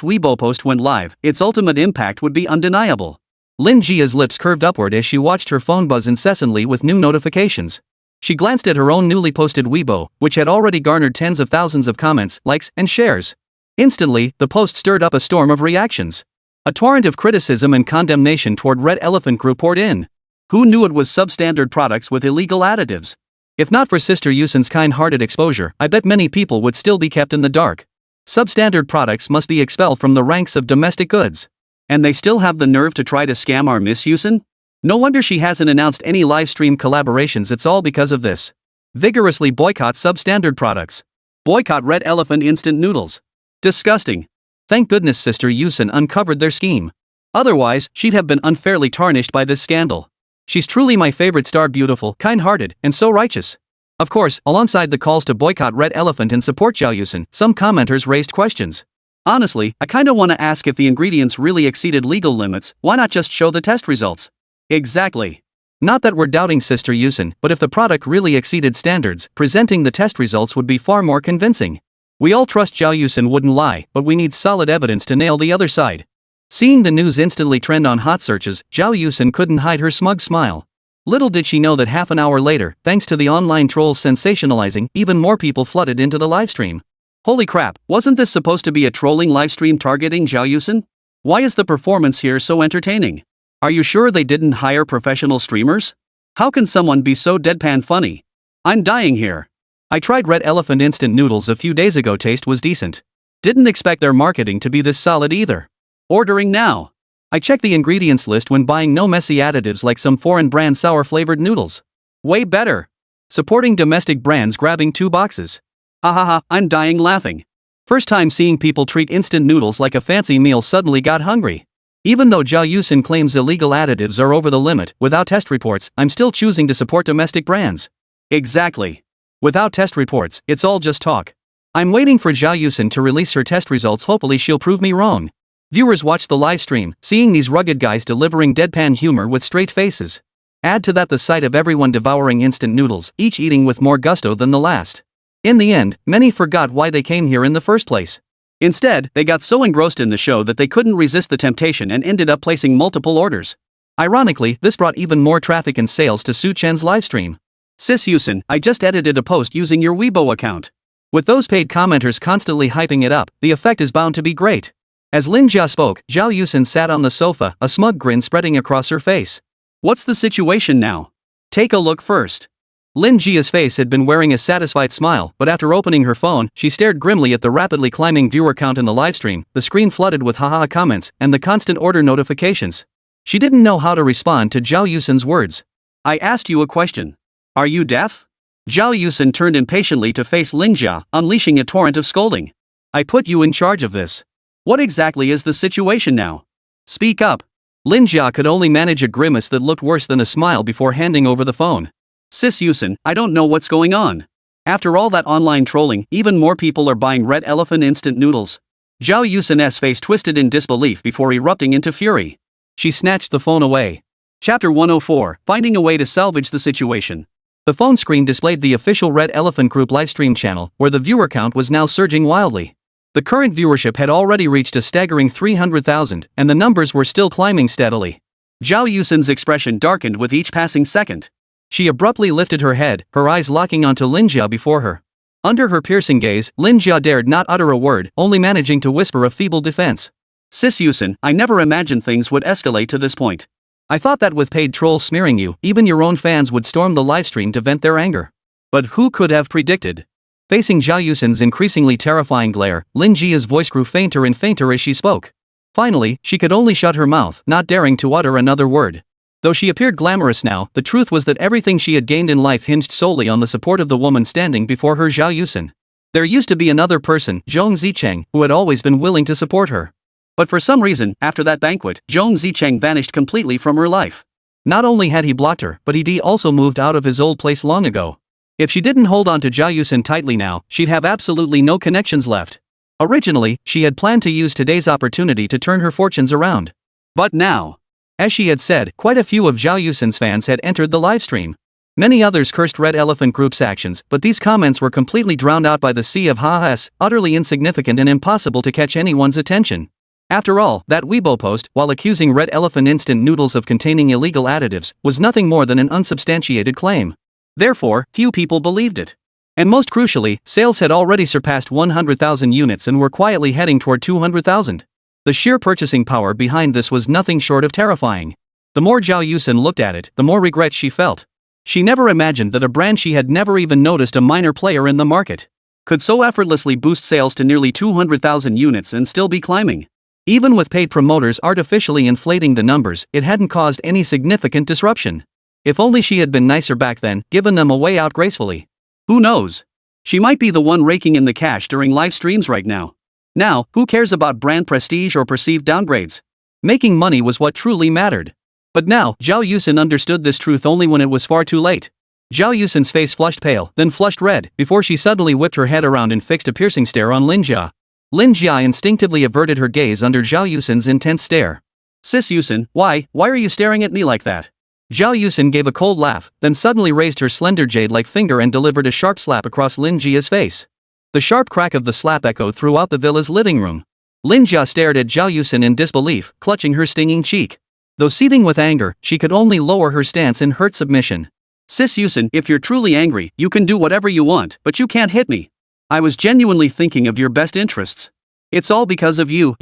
Weibo post went live, its ultimate impact would be undeniable. Lin Jia's lips curved upward as she watched her phone buzz incessantly with new notifications. She glanced at her own newly posted Weibo, which had already garnered tens of thousands of comments, likes, and shares. Instantly, the post stirred up a storm of reactions. A torrent of criticism and condemnation toward Red Elephant Group poured in. Who knew it was substandard products with illegal additives? If not for Sister Yusin's kind-hearted exposure, I bet many people would still be kept in the dark. Substandard products must be expelled from the ranks of domestic goods. And they still have the nerve to try to scam our Miss Yusin? No wonder she hasn't announced any livestream collaborations. It's all because of this. Vigorously boycott substandard products. Boycott Red Elephant instant noodles. Disgusting. Thank goodness Sister Yusin uncovered their scheme. Otherwise, she'd have been unfairly tarnished by this scandal. She's truly my favorite star, beautiful, kind-hearted, and so righteous. Of course, alongside the calls to boycott Red Elephant and support Zhao Yusin, some commenters raised questions. Honestly, I kinda wanna ask if the ingredients really exceeded legal limits, why not just show the test results? Exactly. Not that we're doubting Sister Yusin, but if the product really exceeded standards, presenting the test results would be far more convincing. We all trust Zhao Yusin wouldn't lie, but we need solid evidence to nail the other side. Seeing the news instantly trend on hot searches, Zhao Yusin couldn't hide her smug smile. Little did she know that half an hour later, thanks to the online trolls sensationalizing, even more people flooded into the livestream. Holy crap, wasn't this supposed to be a trolling livestream targeting Zhao Yusin? Why is the performance here so entertaining? Are you sure they didn't hire professional streamers? How can someone be so deadpan funny? I'm dying here. I tried Red Elephant instant noodles a few days ago, taste was decent. Didn't expect their marketing to be this solid either. Ordering now. I checked the ingredients list when buying, no messy additives like some foreign brand sour-flavored noodles. Way better. Supporting domestic brands, grabbing 2 boxes. Hahaha, I'm dying laughing. First time seeing people treat instant noodles like a fancy meal, suddenly got hungry. Even though Zhao Yusin claims illegal additives are over the limit, without test reports, I'm still choosing to support domestic brands. Exactly. Without test reports, it's all just talk. I'm waiting for Zhao Yusin to release her test results, hopefully she'll prove me wrong. Viewers watched the live stream, seeing these rugged guys delivering deadpan humor with straight faces. Add to that the sight of everyone devouring instant noodles, each eating with more gusto than the last. In the end, many forgot why they came here in the first place. Instead, they got so engrossed in the show that they couldn't resist the temptation and ended up placing multiple orders. Ironically, this brought even more traffic and sales to Su Chen's livestream. Sis Yusin, I just edited a post using your Weibo account. With those paid commenters constantly hyping it up, the effect is bound to be great. As Lin Jia spoke, Zhao Yusin sat on the sofa, a smug grin spreading across her face. What's the situation now? Take a look first. Lin Jia's face had been wearing a satisfied smile, but after opening her phone, she stared grimly at the rapidly climbing viewer count in the livestream, the screen flooded with haha comments, and the constant order notifications. She didn't know how to respond to Zhao Yusin's words. I asked you a question. Are you deaf? Zhao Yusin turned impatiently to face Lin Jia, unleashing a torrent of scolding. I put you in charge of this. What exactly is the situation now? Speak up. Lin Jia could only manage a grimace that looked worse than a smile before handing over the phone. Sis Yusin, I don't know what's going on. After all that online trolling, even more people are buying Red Elephant instant noodles. Zhao Yusin's face twisted in disbelief before erupting into fury. She snatched the phone away. Chapter 104, Finding a way to salvage the situation. The phone screen displayed the official Red Elephant Group livestream channel, where the viewer count was now surging wildly. The current viewership had already reached a staggering 300,000, and the numbers were still climbing steadily. Zhao Yusin's expression darkened with each passing second. She abruptly lifted her head, her eyes locking onto Lin Jia before her. Under her piercing gaze, Lin Jia dared not utter a word, only managing to whisper a feeble defense. Sis Yusin, I never imagined things would escalate to this point. I thought that with paid trolls smearing you, even your own fans would storm the livestream to vent their anger. But who could have predicted? Facing Zhao Yusin's increasingly terrifying glare, Lin Jia's voice grew fainter and fainter as she spoke. Finally, she could only shut her mouth, not daring to utter another word. Though she appeared glamorous now, the truth was that everything she had gained in life hinged solely on the support of the woman standing before her, Zhao Yusin. There used to be another person, Zhong Zicheng, who had always been willing to support her. But for some reason, after that banquet, Zhong Zicheng vanished completely from her life. Not only had he blocked her, but he'd also moved out of his old place long ago. If she didn't hold on to Zhao Yusin tightly now, she'd have absolutely no connections left. Originally, she had planned to use today's opportunity to turn her fortunes around. But now, as she had said, quite a few of Zhao Yusin's fans had entered the livestream. Many others cursed Red Elephant Group's actions, but these comments were completely drowned out by the sea of ha-has, utterly insignificant and impossible to catch anyone's attention. After all, that Weibo post, while accusing Red Elephant instant noodles of containing illegal additives, was nothing more than an unsubstantiated claim. Therefore, few people believed it. And most crucially, sales had already surpassed 100,000 units and were quietly heading toward 200,000. The sheer purchasing power behind this was nothing short of terrifying. The more Zhao Yusin looked at it, the more regret she felt. She never imagined that a brand she had never even noticed a minor player in the market could so effortlessly boost sales to nearly 200,000 units and still be climbing. Even with paid promoters artificially inflating the numbers, it hadn't caused any significant disruption. If only she had been nicer back then, given them a way out gracefully. Who knows? She might be the one raking in the cash during live streams right now. Now, who cares about brand prestige or perceived downgrades? Making money was what truly mattered. But now, Zhao Yusin understood this truth only when it was far too late. Zhao Yusin's face flushed pale, then flushed red, before she suddenly whipped her head around and fixed a piercing stare on Lin Jia. Lin Jia instinctively averted her gaze under Zhao Yusin's intense stare. Sis Yusin, why are you staring at me like that? Zhao Yusin gave a cold laugh, then suddenly raised her slender jade-like finger and delivered a sharp slap across Lin Jia's face. The sharp crack of the slap echoed throughout the villa's living room. Lin Jia stared at Zhao Yusin in disbelief, clutching her stinging cheek. Though seething with anger, she could only lower her stance in hurt submission. Sis Yusin, if you're truly angry, you can do whatever you want, but you can't hit me. I was genuinely thinking of your best interests. It's all because of you.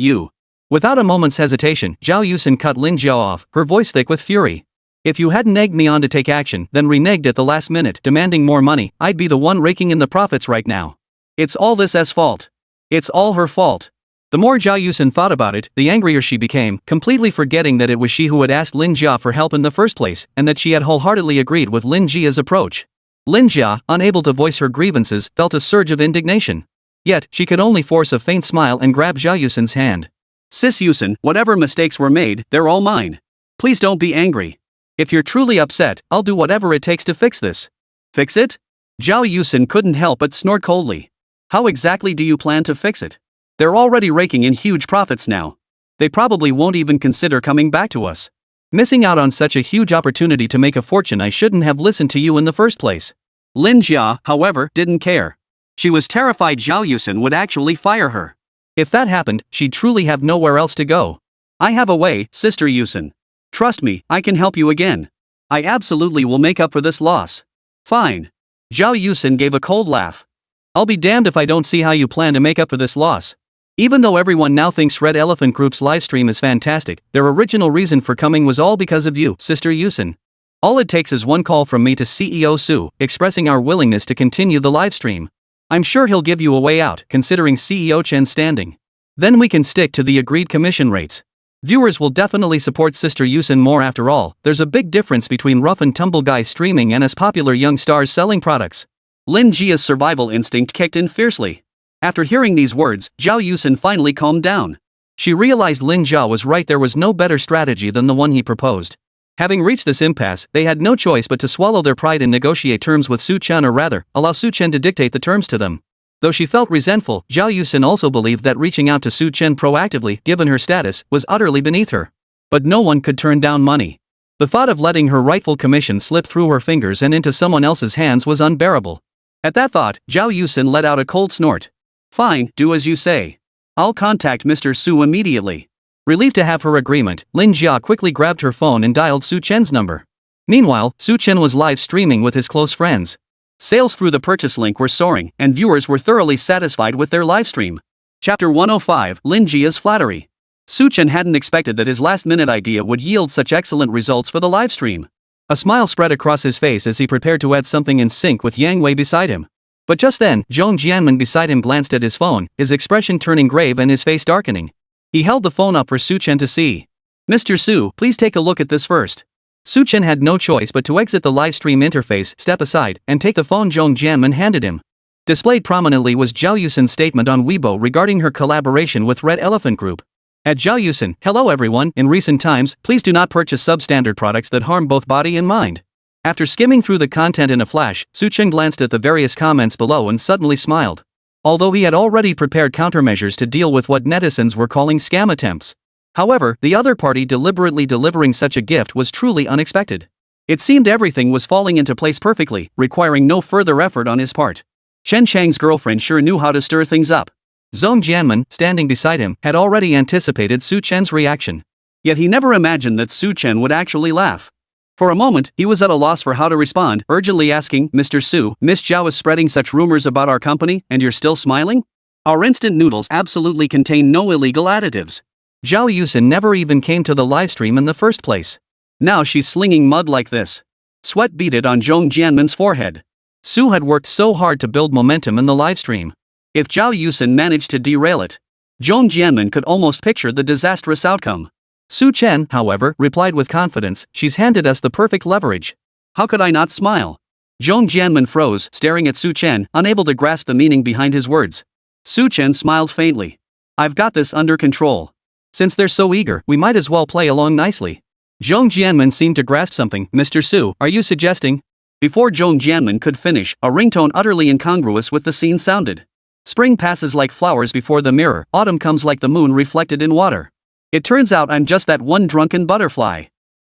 Without a moment's hesitation, Zhao Yusin cut Lin Jia off, her voice thick with fury. If you hadn't egged me on to take action, then reneged at the last minute, demanding more money, I'd be the one raking in the profits right now. It's all this S fault. It's all her fault. The more Zhao Yusin thought about it, the angrier she became, completely forgetting that it was she who had asked Lin Jia for help in the first place, and that she had wholeheartedly agreed with Lin Jia's approach. Lin Jia, unable to voice her grievances, felt a surge of indignation. Yet, she could only force a faint smile and grab Zhao Yusin's hand. Sis Yusin, whatever mistakes were made, they're all mine. Please don't be angry. If you're truly upset, I'll do whatever it takes to fix this. Fix it? Zhao Yusin couldn't help but snort coldly. How exactly do you plan to fix it? They're already raking in huge profits now. They probably won't even consider coming back to us. Missing out on such a huge opportunity to make a fortune. I shouldn't have listened to you in the first place. Lin Jia, however, didn't care. She was terrified Zhao Yusen would actually fire her. If that happened, she'd truly have nowhere else to go. I have a way, Sister Yusen. Trust me, I can help you again. I absolutely will make up for this loss. Fine. Zhao Yusen gave a cold laugh. I'll be damned if I don't see how you plan to make up for this loss. Even though everyone now thinks Red Elephant Group's livestream is fantastic, their original reason for coming was all because of you, Sister Yusen. All it takes is one call from me to CEO Su, expressing our willingness to continue the livestream. I'm sure he'll give you a way out, considering CEO Chen's standing. Then we can stick to the agreed commission rates. Viewers will definitely support Sister Yusen more after all. There's a big difference between rough and tumble guys streaming and as popular young stars selling products. Lin Jia's survival instinct kicked in fiercely. After hearing these words, Zhao Yusen finally calmed down. She realized Lin Jia was right, there was no better strategy than the one he proposed. Having reached this impasse, they had no choice but to swallow their pride and negotiate terms with Su Chen, or rather, allow Su Chen to dictate the terms to them. Though she felt resentful, Zhao Yusen also believed that reaching out to Su Chen proactively, given her status, was utterly beneath her. But no one could turn down money. The thought of letting her rightful commission slip through her fingers and into someone else's hands was unbearable. At that thought, Zhao Yusen let out a cold snort. Fine, do as you say. I'll contact Mr. Su immediately. Relieved to have her agreement, Lin Jia quickly grabbed her phone and dialed Su Chen's number. Meanwhile, Su Chen was live streaming with his close friends. Sales through the purchase link were soaring, and viewers were thoroughly satisfied with their livestream. Chapter 105, Lin Jia's Flattery. Su Chen hadn't expected that his last-minute idea would yield such excellent results for the livestream. A smile spread across his face as he prepared to add something in sync with Yang Wei beside him. But just then, Zhong Jianmen beside him glanced at his phone, his expression turning grave and his face darkening. He held the phone up for Su Chen to see. Mr. Su, please take a look at this first. Su Chen had no choice but to exit the livestream interface, step aside, and take the phone Zhong Jianmen handed him. Displayed prominently was Zhao Yusen's statement on Weibo regarding her collaboration with Red Elephant Group. At Zhao Yusen, hello everyone, in recent times, please do not purchase substandard products that harm both body and mind. After skimming through the content in a flash, Su Chen glanced at the various comments below and suddenly smiled. Although he had already prepared countermeasures to deal with what netizens were calling scam attempts. However, the other party deliberately delivering such a gift was truly unexpected. It seemed everything was falling into place perfectly, requiring no further effort on his part. Chen Chang's girlfriend sure knew how to stir things up. Zhong Jianmen, standing beside him, had already anticipated Su Chen's reaction. Yet he never imagined that Su Chen would actually laugh. For a moment, he was at a loss for how to respond, urgently asking, Mr. Su, Miss Zhao is spreading such rumors about our company, and you're still smiling? Our instant noodles absolutely contain no illegal additives. Zhao Yusen never even came to the livestream in the first place. Now she's slinging mud like this. Sweat beaded on Zhong Jianmen's forehead. Su had worked so hard to build momentum in the livestream. If Zhao Yusen managed to derail it, Zhong Jianmen could almost picture the disastrous outcome. Su Chen, however, replied with confidence, she's handed us the perfect leverage. How could I not smile? Zhong Jianmen froze, staring at Su Chen, unable to grasp the meaning behind his words. Su Chen smiled faintly. I've got this under control. Since they're so eager, we might as well play along nicely. Zhong Jianmen seemed to grasp something. Mr. Su, are you suggesting? Before Zhong Jianmen could finish, a ringtone utterly incongruous with the scene sounded. Spring passes like flowers before the mirror, autumn comes like the moon reflected in water. It turns out I'm just that one drunken butterfly.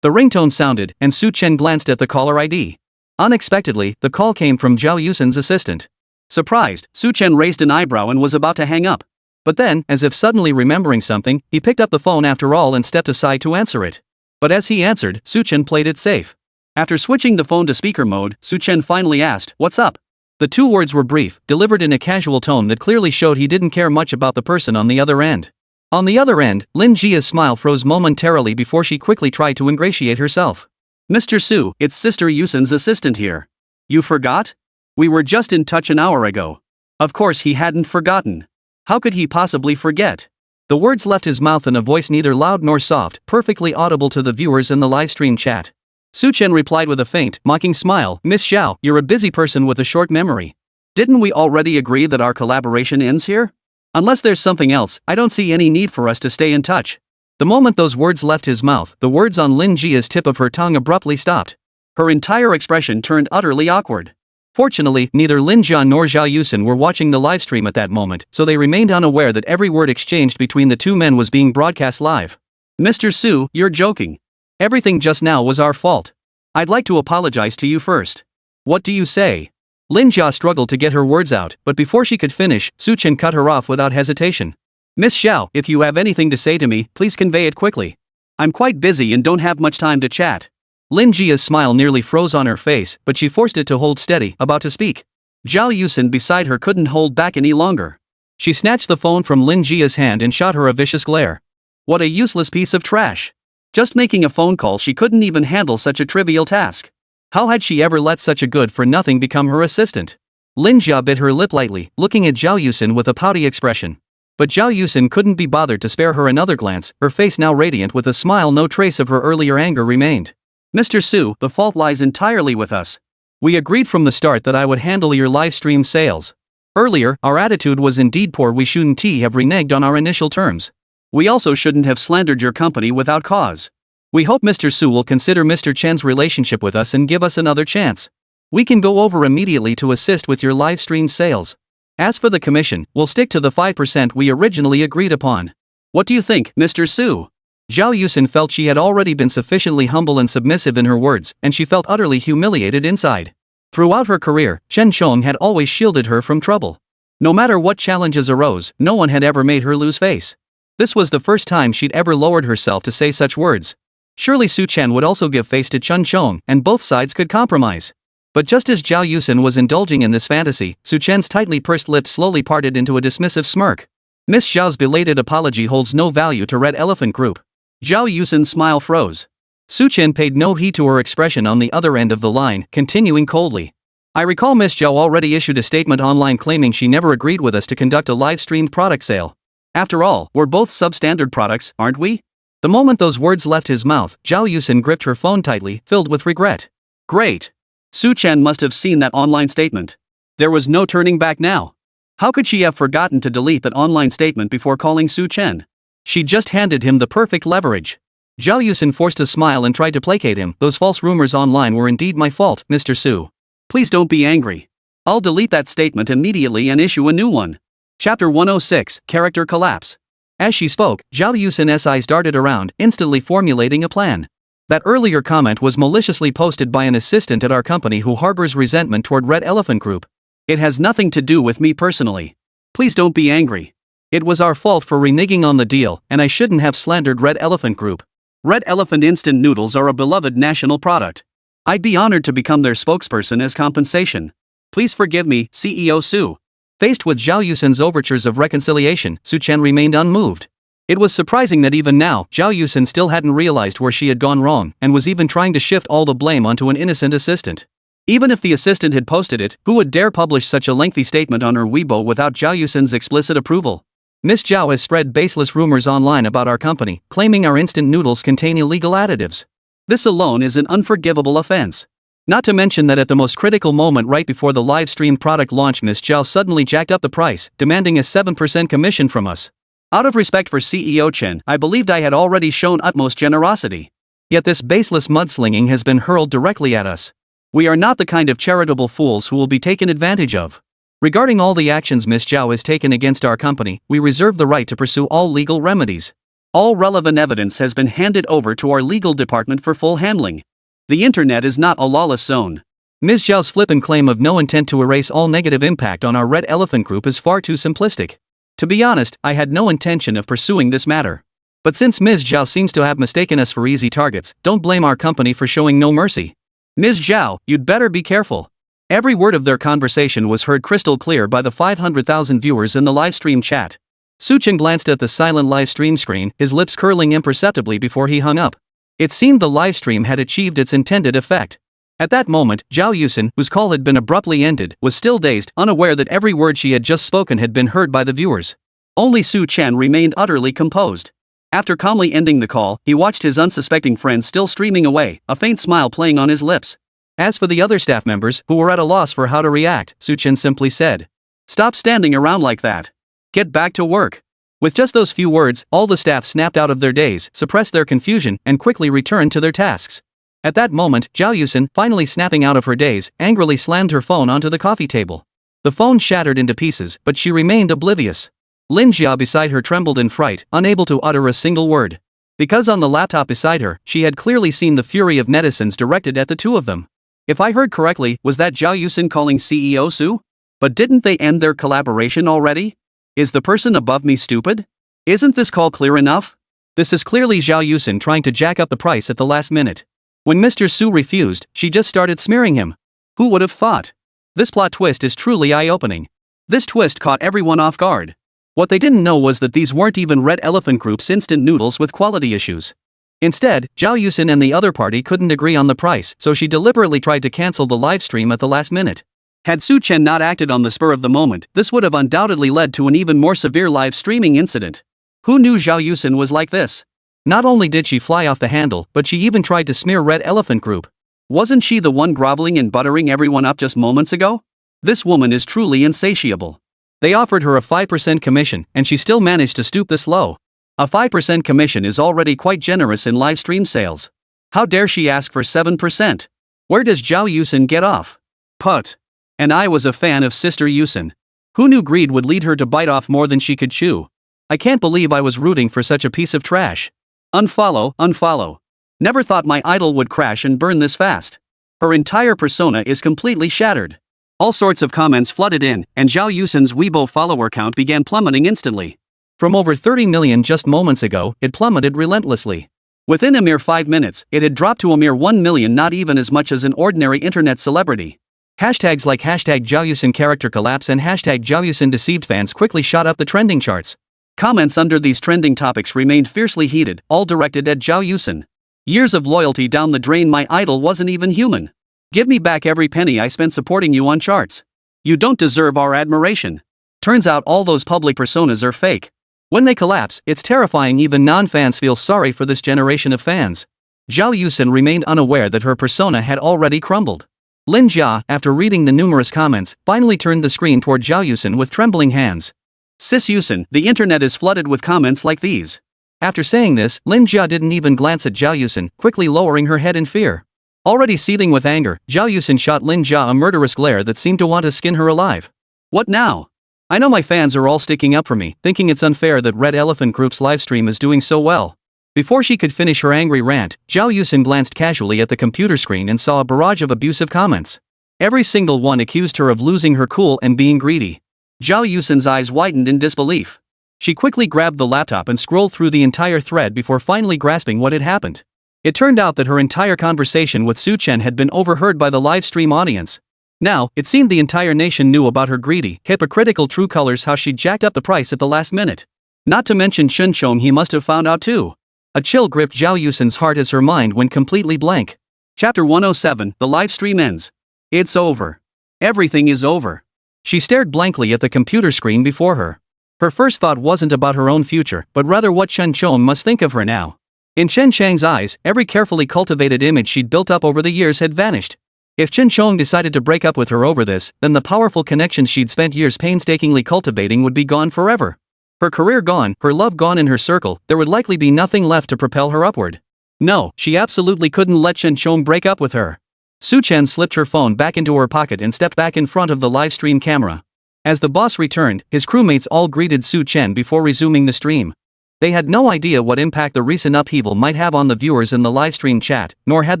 The ringtone sounded, and Su Chen glanced at the caller ID. Unexpectedly, the call came from Zhao Yusen's assistant. Surprised, Su Chen raised an eyebrow and was about to hang up. But then, as if suddenly remembering something, he picked up the phone after all and stepped aside to answer it. But as he answered, Su Chen played it safe. After switching the phone to speaker mode, Su Chen finally asked, "What's up?" The two words were brief, delivered in a casual tone that clearly showed he didn't care much about the person on the other end. On the other end, Lin Jia's smile froze momentarily before she quickly tried to ingratiate herself. Mr. Su, it's Sister Yusen's assistant here. You forgot? We were just in touch an hour ago. Of course he hadn't forgotten. How could he possibly forget? The words left his mouth in a voice neither loud nor soft, perfectly audible to the viewers in the livestream chat. Su Chen replied with a faint, mocking smile, Miss Xiao, you're a busy person with a short memory. Didn't we already agree that our collaboration ends here? Unless there's something else, I don't see any need for us to stay in touch. The moment those words left his mouth, the words on Lin Jia's tip of her tongue abruptly stopped. Her entire expression turned utterly awkward. Fortunately, neither Lin Jia nor Zhao Yusen were watching the livestream at that moment, so they remained unaware that every word exchanged between the two men was being broadcast live. Mr. Su, you're joking. Everything just now was our fault. I'd like to apologize to you first. What do you say? Lin Jia struggled to get her words out, but before she could finish, Su Chen cut her off without hesitation. Miss Xiao, if you have anything to say to me, please convey it quickly. I'm quite busy and don't have much time to chat. Lin Jia's smile nearly froze on her face, but she forced it to hold steady, about to speak. Zhao Yusin beside her couldn't hold back any longer. She snatched the phone from Lin Jia's hand and shot her a vicious glare. What a useless piece of trash. Just making a phone call, she couldn't even handle such a trivial task. How had she ever let such a good-for-nothing become her assistant? Lin Jia bit her lip lightly, looking at Zhao Yusin with a pouty expression. But Zhao Yusin couldn't be bothered to spare her another glance, her face now radiant with a smile. No trace of her earlier anger remained. Mr. Su, the fault lies entirely with us. We agreed from the start that I would handle your live stream sales. Earlier, our attitude was indeed poor. We shouldn't have reneged on our initial terms. We also shouldn't have slandered your company without cause. We hope Mr. Su will consider Mr. Chen's relationship with us and give us another chance. We can go over immediately to assist with your live stream sales. As for the commission, we'll stick to the 5% we originally agreed upon. What do you think, Mr. Su? Zhao Yusin felt she had already been sufficiently humble and submissive in her words, and she felt utterly humiliated inside. Throughout her career, Chen Chong had always shielded her from trouble. No matter what challenges arose, no one had ever made her lose face. This was the first time she'd ever lowered herself to say such words. Surely Su Chen would also give face to Chen Chong, and both sides could compromise. But just as Zhao Yusin was indulging in this fantasy, Su Chen's tightly pursed lips slowly parted into a dismissive smirk. Miss Zhao's belated apology holds no value to Red Elephant Group. Zhao Yusin's smile froze. Su Chen paid no heed to her expression on the other end of the line, continuing coldly. I recall Miss Zhao already issued a statement online claiming she never agreed with us to conduct a live-streamed product sale. After all, we're both substandard products, aren't we? The moment those words left his mouth, Zhao Yusin gripped her phone tightly, filled with regret. Great. Su Chen must have seen that online statement. There was no turning back now. How could she have forgotten to delete that online statement before calling Su Chen? She just handed him the perfect leverage. Zhao Yusin forced a smile and tried to placate him. Those false rumors online were indeed my fault, Mr. Su. Please don't be angry. I'll delete that statement immediately and issue a new one. Chapter 106, Character Collapse. As she spoke, Zhao Yusin's eyes darted around, instantly formulating a plan. That earlier comment was maliciously posted by an assistant at our company who harbors resentment toward Red Elephant Group. It has nothing to do with me personally. Please don't be angry. It was our fault for reneging on the deal, and I shouldn't have slandered Red Elephant Group. Red Elephant instant noodles are a beloved national product. I'd be honored to become their spokesperson as compensation. Please forgive me, CEO Su. Faced with Zhao Yusin's overtures of reconciliation, Su Chen remained unmoved. It was surprising that even now, Zhao Yusin still hadn't realized where she had gone wrong, and was even trying to shift all the blame onto an innocent assistant. Even if the assistant had posted it, who would dare publish such a lengthy statement on her Weibo without Zhao Yusin's explicit approval? Miss Zhao has spread baseless rumors online about our company, claiming our instant noodles contain illegal additives. This alone is an unforgivable offense. Not to mention that at the most critical moment right before the live-streamed product launch, Miss Zhao suddenly jacked up the price, demanding a 7% commission from us. Out of respect for CEO Chen, I believed I had already shown utmost generosity. Yet this baseless mudslinging has been hurled directly at us. We are not the kind of charitable fools who will be taken advantage of. Regarding all the actions Miss Zhao has taken against our company, we reserve the right to pursue all legal remedies. All relevant evidence has been handed over to our legal department for full handling. The internet is not a lawless zone. Ms. Zhao's flippant claim of no intent to erase all negative impact on our Red Elephant Group is far too simplistic. To be honest, I had no intention of pursuing this matter. But since Ms. Zhao seems to have mistaken us for easy targets, don't blame our company for showing no mercy. Ms. Zhao, you'd better be careful. Every word of their conversation was heard crystal clear by the 500,000 viewers in the livestream chat. Su Chen glanced at the silent livestream screen, his lips curling imperceptibly before he hung up. It seemed the livestream had achieved its intended effect. At that moment, Zhao Yusin, whose call had been abruptly ended, was still dazed, unaware that every word she had just spoken had been heard by the viewers. Only Su Chen remained utterly composed. After calmly ending the call, he watched his unsuspecting friend still streaming away, a faint smile playing on his lips. As for the other staff members, who were at a loss for how to react, Su Chen simply said, "Stop standing around like that. Get back to work." With just those few words, all the staff snapped out of their daze, suppressed their confusion, and quickly returned to their tasks. At that moment, Zhao Yusin, finally snapping out of her daze, angrily slammed her phone onto the coffee table. The phone shattered into pieces, but she remained oblivious. Lin Jia beside her trembled in fright, unable to utter a single word. Because on the laptop beside her, she had clearly seen the fury of netizens directed at the two of them. If I heard correctly, was that Zhao Yusin calling CEO Su? But didn't they end their collaboration already? Is the person above me stupid? Isn't this call clear enough? This is clearly Zhao Yusin trying to jack up the price at the last minute. When Mr. Su refused, she just started smearing him. Who would have thought? This plot twist is truly eye-opening. This twist caught everyone off guard. What they didn't know was that these weren't even Red Elephant Group's instant noodles with quality issues. Instead, Zhao Yusin and the other party couldn't agree on the price, so she deliberately tried to cancel the live stream at the last minute. Had Su Chen not acted on the spur of the moment, this would have undoubtedly led to an even more severe live streaming incident. Who knew Zhao Yusin was like this? Not only did she fly off the handle, but she even tried to smear Red Elephant Group. Wasn't she the one groveling and buttering everyone up just moments ago? This woman is truly insatiable. They offered her a 5% commission, and she still managed to stoop this low. A 5% commission is already quite generous in live stream sales. How dare she ask for 7%? Where does Zhao Yusin get off? Put. And I was a fan of Sister Yusin. Who knew greed would lead her to bite off more than she could chew? I can't believe I was rooting for such a piece of trash. Unfollow, unfollow. Never thought my idol would crash and burn this fast. Her entire persona is completely shattered. All sorts of comments flooded in, and Zhao Yusin's Weibo follower count began plummeting instantly. From over 30 million just moments ago, it plummeted relentlessly. Within a mere 5 minutes, it had dropped to a mere 1 million, not even as much as an ordinary internet celebrity. Hashtags like hashtag Zhao Yusin character collapse and hashtag Zhao Yusin deceived fans quickly shot up the trending charts. Comments under these trending topics remained fiercely heated, all directed at Zhao Yusin. Years of loyalty down the drain, my idol wasn't even human. Give me back every penny I spent supporting you on charts. You don't deserve our admiration. Turns out all those public personas are fake. When they collapse, it's terrifying. Even non-fans feel sorry for this generation of fans. Zhao Yusin remained unaware that her persona had already crumbled. Lin Jia, after reading the numerous comments, finally turned the screen toward Zhao Yusin with trembling hands. Sis Yusin, the internet is flooded with comments like these. After saying this, Lin Jia didn't even glance at Zhao Yusin, quickly lowering her head in fear. Already seething with anger, Zhao Yusin shot Lin Jia a murderous glare that seemed to want to skin her alive. What now? I know my fans are all sticking up for me, thinking it's unfair that Red Elephant Group's livestream is doing so well. Before she could finish her angry rant, Zhao Yusin glanced casually at the computer screen and saw a barrage of abusive comments. Every single one accused her of losing her cool and being greedy. Zhao Yusin's eyes widened in disbelief. She quickly grabbed the laptop and scrolled through the entire thread before finally grasping what had happened. It turned out that her entire conversation with Su Chen had been overheard by the live stream audience. Now, it seemed the entire nation knew about her greedy, hypocritical true colors, how she jacked up the price at the last minute. Not to mention Chen Chong, he must have found out too. A chill gripped Zhao Yusin's heart as her mind went completely blank. Chapter 107, the live stream ends. It's over. Everything is over. She stared blankly at the computer screen before her. Her first thought wasn't about her own future, but rather what Chen Chong must think of her now. In Chen Chang's eyes, every carefully cultivated image she'd built up over the years had vanished. If Chen Chong decided to break up with her over this, then the powerful connections she'd spent years painstakingly cultivating would be gone forever. Her career gone, her love gone, in her circle, there would likely be nothing left to propel her upward. No, she absolutely couldn't let Chen Chong break up with her. Su Chen slipped her phone back into her pocket and stepped back in front of the live stream camera. As the boss returned, his crewmates all greeted Su Chen before resuming the stream. They had no idea what impact the recent upheaval might have on the viewers in the livestream chat, nor had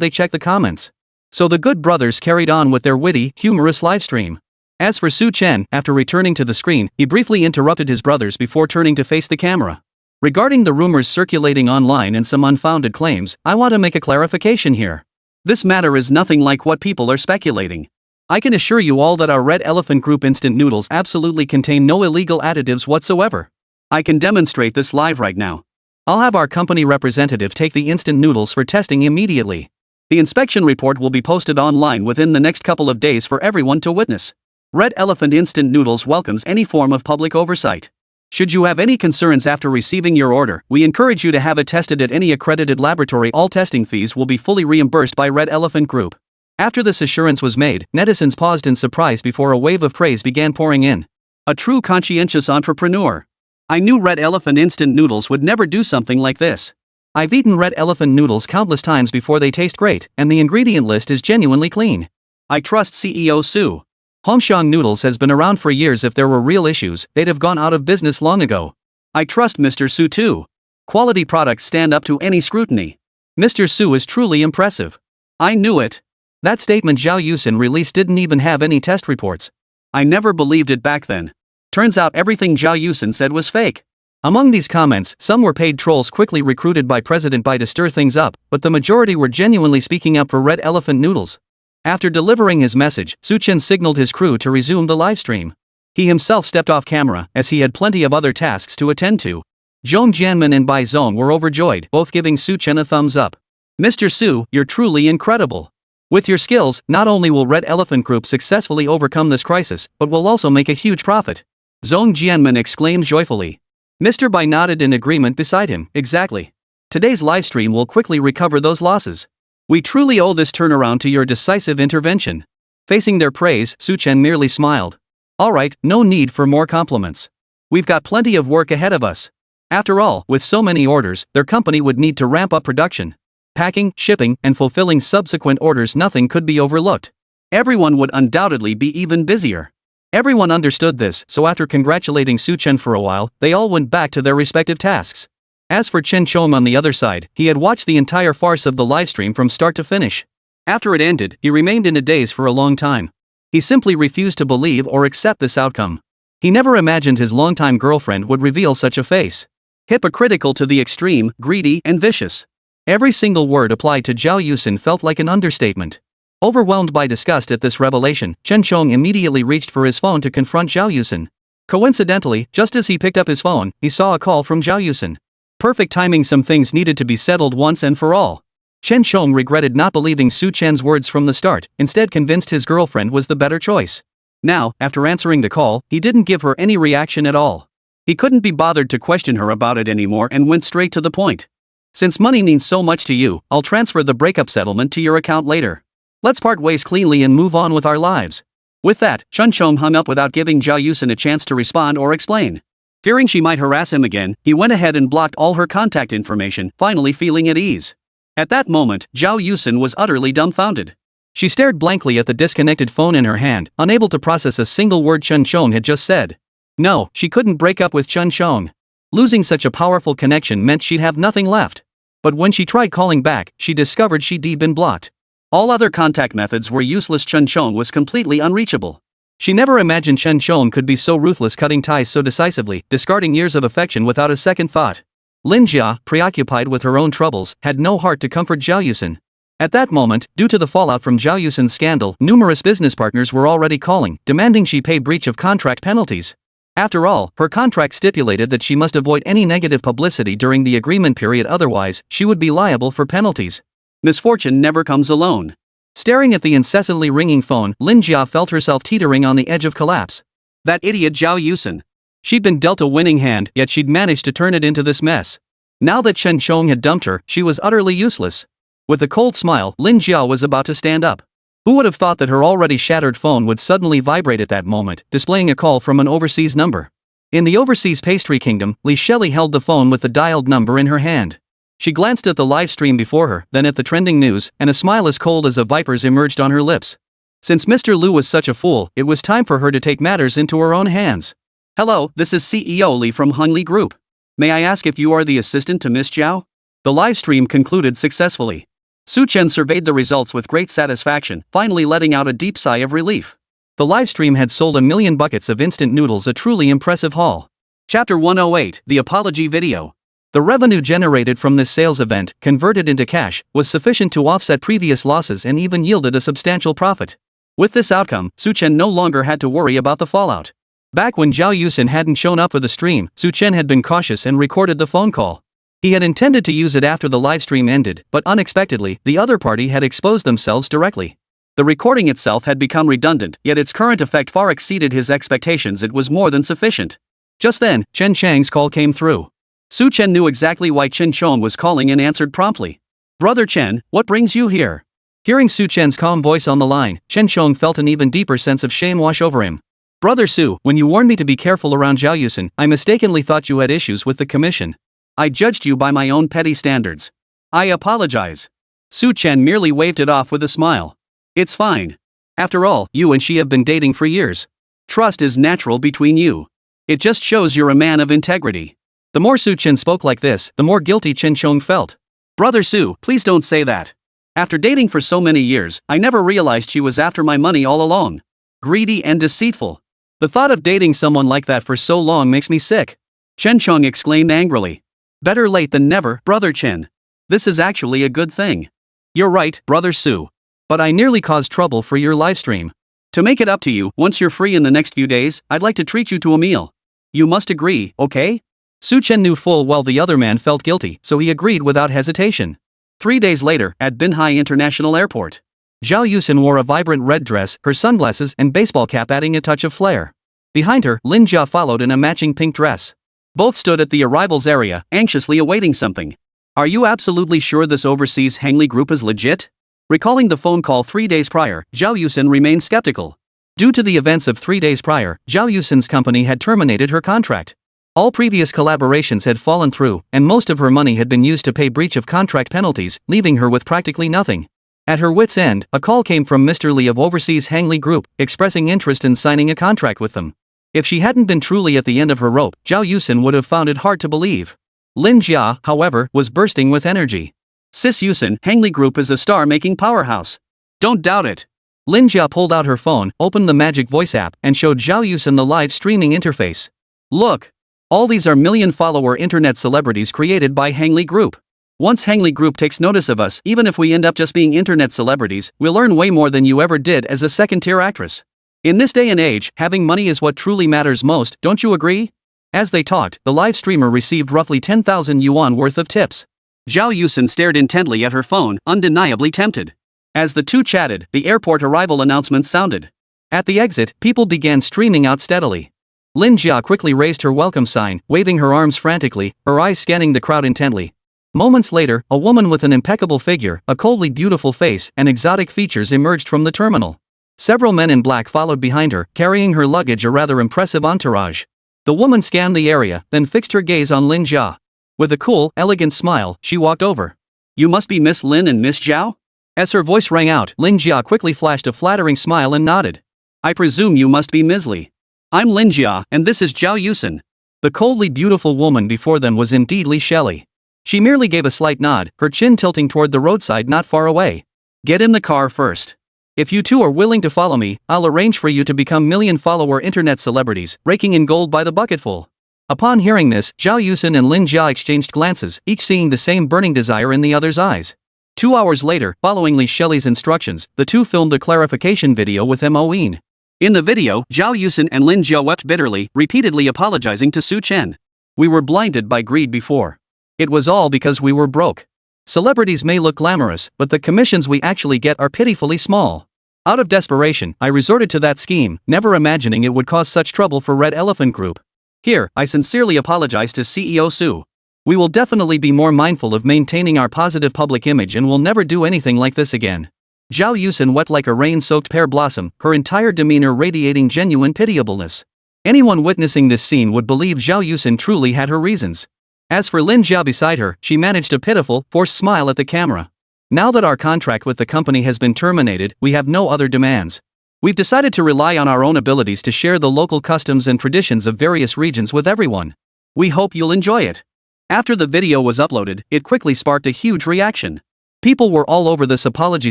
they checked the comments. So the good brothers carried on with their witty, humorous livestream. As for Su Chen, after returning to the screen, he briefly interrupted his brothers before turning to face the camera. Regarding the rumors circulating online and some unfounded claims, I want to make a clarification here. This matter is nothing like what people are speculating. I can assure you all that our Red Elephant Group instant noodles absolutely contain no illegal additives whatsoever. I can demonstrate this live right now. I'll have our company representative take the instant noodles for testing immediately. The inspection report will be posted online within the next couple of days for everyone to witness. Red Elephant Instant Noodles welcomes any form of public oversight. Should you have any concerns after receiving your order, we encourage you to have it tested at any accredited laboratory. All testing fees will be fully reimbursed by Red Elephant Group. After this assurance was made, netizens paused in surprise before a wave of praise began pouring in. A true conscientious entrepreneur. I knew Red Elephant Instant Noodles would never do something like this. I've eaten Red Elephant noodles countless times before. They taste great, and the ingredient list is genuinely clean. I trust CEO Su. Hongxiang Noodles has been around for years. If there were real issues, they'd have gone out of business long ago. I trust Mr. Su too. Quality products stand up to any scrutiny. Mr. Su is truly impressive. I knew it. That statement Zhao Yusin released didn't even have any test reports. I never believed it back then. Turns out everything Zhao Yusin said was fake. Among these comments, some were paid trolls quickly recruited by President Bai to stir things up, but the majority were genuinely speaking up for red elephant noodles. After delivering his message, Chen signaled his crew to resume the livestream. He himself stepped off camera, as he had plenty of other tasks to attend to. Zhong Jianmin and Bai Zong were overjoyed, both giving Chen a thumbs up. Mr. Su, you're truly incredible. With your skills, not only will Red Elephant Group successfully overcome this crisis, but will also make a huge profit. Zong Jianmin exclaimed joyfully. Mr. Bai nodded in agreement beside him. Exactly. Today's livestream will quickly recover those losses. We truly owe this turnaround to your decisive intervention. Facing their praise, Chen merely smiled. Alright, no need for more compliments. We've got plenty of work ahead of us. After all, with so many orders, their company would need to ramp up production. Packing, shipping, and fulfilling subsequent orders, nothing could be overlooked. Everyone would undoubtedly be even busier. Everyone understood this, so after congratulating Chen for a while, they all went back to their respective tasks. As for Chen Chong on the other side, he had watched the entire farce of the livestream from start to finish. After it ended, he remained in a daze for a long time. He simply refused to believe or accept this outcome. He never imagined his longtime girlfriend would reveal such a face. Hypocritical to the extreme, greedy, and vicious. Every single word applied to Zhao Yusin felt like an understatement. Overwhelmed by disgust at this revelation, Chen Chong immediately reached for his phone to confront Zhao Yusin. Coincidentally, just as he picked up his phone, he saw a call from Zhao Yusin. Perfect timing, some things needed to be settled once and for all. Chen Chong regretted not believing Chen's words from the start, instead convinced his girlfriend was the better choice. Now, after answering the call, he didn't give her any reaction at all. He couldn't be bothered to question her about it anymore and went straight to the point. Since money means so much to you, I'll transfer the breakup settlement to your account later. Let's part ways cleanly and move on with our lives. With that, Chen Chong hung up without giving Zhao Yusin a chance to respond or explain. Fearing she might harass him again, he went ahead and blocked all her contact information, finally feeling at ease. At that moment, Zhao Yusin was utterly dumbfounded. She stared blankly at the disconnected phone in her hand, unable to process a single word Chen Chong had just said. No, she couldn't break up with Chen Chong. Losing such a powerful connection meant she'd have nothing left. But when she tried calling back, she discovered she'd been blocked. All other contact methods were useless. Chen Chong was completely unreachable. She never imagined Chen Chong could be so ruthless, cutting ties so decisively, discarding years of affection without a second thought. Lin Jia, preoccupied with her own troubles, had no heart to comfort Zhao Yusin. At that moment, due to the fallout from Zhao Yusin's scandal, numerous business partners were already calling, demanding she pay breach of contract penalties. After all, her contract stipulated that she must avoid any negative publicity during the agreement period, otherwise, she would be liable for penalties. Misfortune never comes alone. Staring at the incessantly ringing phone, Lin Jia felt herself teetering on the edge of collapse. That idiot Zhao Yusin. She'd been dealt a winning hand, yet she'd managed to turn it into this mess. Now that Chen Chong had dumped her, she was utterly useless. With a cold smile, Lin Jia was about to stand up. Who would have thought that her already shattered phone would suddenly vibrate at that moment, displaying a call from an overseas number? In the overseas pastry kingdom, Li Shelley held the phone with the dialed number in her hand. She glanced at the live stream before her, then at the trending news, and a smile as cold as a viper's emerged on her lips. Since Mr. Liu was such a fool, it was time for her to take matters into her own hands. Hello, this is CEO Li from Hungli Group. May I ask if you are the assistant to Miss Zhao? The live stream concluded successfully. Chen surveyed the results with great satisfaction, finally letting out a deep sigh of relief. The live stream had sold 1 million buckets of instant noodles, a truly impressive haul. Chapter 108, The Apology Video. The revenue generated from this sales event, converted into cash, was sufficient to offset previous losses and even yielded a substantial profit. With this outcome, Chen no longer had to worry about the fallout. Back when Zhao Yusin hadn't shown up for the stream, Chen had been cautious and recorded the phone call. He had intended to use it after the livestream ended, but unexpectedly, the other party had exposed themselves directly. The recording itself had become redundant, yet its current effect far exceeded his expectations. It was more than sufficient. Just then, Chen Chang's call came through. Chen knew exactly why Chen Chong was calling and answered promptly. Brother Chen, what brings you here? Hearing Chen's calm voice on the line, Chen Chong felt an even deeper sense of shame wash over him. Brother Su, when you warned me to be careful around Zhao Yusin, I mistakenly thought you had issues with the commission. I judged you by my own petty standards. I apologize. Chen merely waved it off with a smile. It's fine. After all, you and she have been dating for years. Trust is natural between you. It just shows you're a man of integrity. The more Chen spoke like this, the more guilty Chen Chong felt. Brother Su, please don't say that. After dating for so many years, I never realized she was after my money all along. Greedy and deceitful. The thought of dating someone like that for so long makes me sick. Chen Chong exclaimed angrily. Better late than never, brother Chen. This is actually a good thing. You're right, brother Su. But I nearly caused trouble for your livestream. To make it up to you, once you're free in the next few days, I'd like to treat you to a meal. You must agree, okay? Su Chen knew full well the other man felt guilty, so he agreed without hesitation. 3 days later, at Binhai International Airport. Zhao Yusin wore a vibrant red dress, her sunglasses and baseball cap adding a touch of flair. Behind her, Lin Jia followed in a matching pink dress. Both stood at the arrivals area, anxiously awaiting something. Are you absolutely sure this overseas Hangli group is legit? Recalling the phone call 3 days prior, Zhao Yusin remained skeptical. Due to the events of 3 days prior, Zhao Yusin's company had terminated her contract. All previous collaborations had fallen through, and most of her money had been used to pay breach of contract penalties, leaving her with practically nothing. At her wit's end, a call came from Mr. Li of Overseas Hangli Group, expressing interest in signing a contract with them. If she hadn't been truly at the end of her rope, Zhao Yusin would have found it hard to believe. Lin Jia, however, was bursting with energy. Sis Yusin, Hangli Group is a star-making powerhouse. Don't doubt it. Lin Jia pulled out her phone, opened the magic voice app, and showed Zhao Yusin the live streaming interface. Look! All these are million-follower internet celebrities created by Hangli Group. Once Hangli Group takes notice of us, even if we end up just being internet celebrities, we'll earn way more than you ever did as a second-tier actress. In this day and age, having money is what truly matters most, don't you agree? As they talked, the live streamer received roughly 10,000 yuan worth of tips. Zhao Yusin stared intently at her phone, undeniably tempted. As the two chatted, the airport arrival announcement sounded. At the exit, people began streaming out steadily. Lin Jia quickly raised her welcome sign, waving her arms frantically, her eyes scanning the crowd intently. Moments later, a woman with an impeccable figure, a coldly beautiful face, and exotic features emerged from the terminal. Several men in black followed behind her, carrying her luggage, a rather impressive entourage. The woman scanned the area, then fixed her gaze on Lin Jia. With a cool, elegant smile, she walked over. You must be Miss Lin and Miss Zhao? As her voice rang out, Lin Jia quickly flashed a flattering smile and nodded. I presume you must be Ms. Li. I'm Lin Jia, and this is Zhao Yusin. The coldly beautiful woman before them was indeed Li Shelley. She merely gave a slight nod, her chin tilting toward the roadside not far away. Get in the car first. If you two are willing to follow me, I'll arrange for you to become million-follower internet celebrities, raking in gold by the bucketful. Upon hearing this, Zhao Yusin and Lin Jia exchanged glances, each seeing the same burning desire in the other's eyes. 2 hours later, following Li Shelley's instructions, the two filmed a clarification video with Moeen. In the video, Zhao Yusin and Lin Jia wept bitterly, repeatedly apologizing to Su Chen. We were blinded by greed before. It was all because we were broke. Celebrities may look glamorous, but the commissions we actually get are pitifully small. Out of desperation, I resorted to that scheme, never imagining it would cause such trouble for Red Elephant Group. Here, I sincerely apologize to CEO Su. We will definitely be more mindful of maintaining our positive public image and will never do anything like this again. Zhao Yusin wept like a rain-soaked pear blossom, her entire demeanor radiating genuine pitiableness. Anyone witnessing this scene would believe Zhao Yusin truly had her reasons. As for Lin Jia beside her, she managed a pitiful, forced smile at the camera. Now that our contract with the company has been terminated, we have no other demands. We've decided to rely on our own abilities to share the local customs and traditions of various regions with everyone. We hope you'll enjoy it. After the video was uploaded, it quickly sparked a huge reaction. People were all over this apology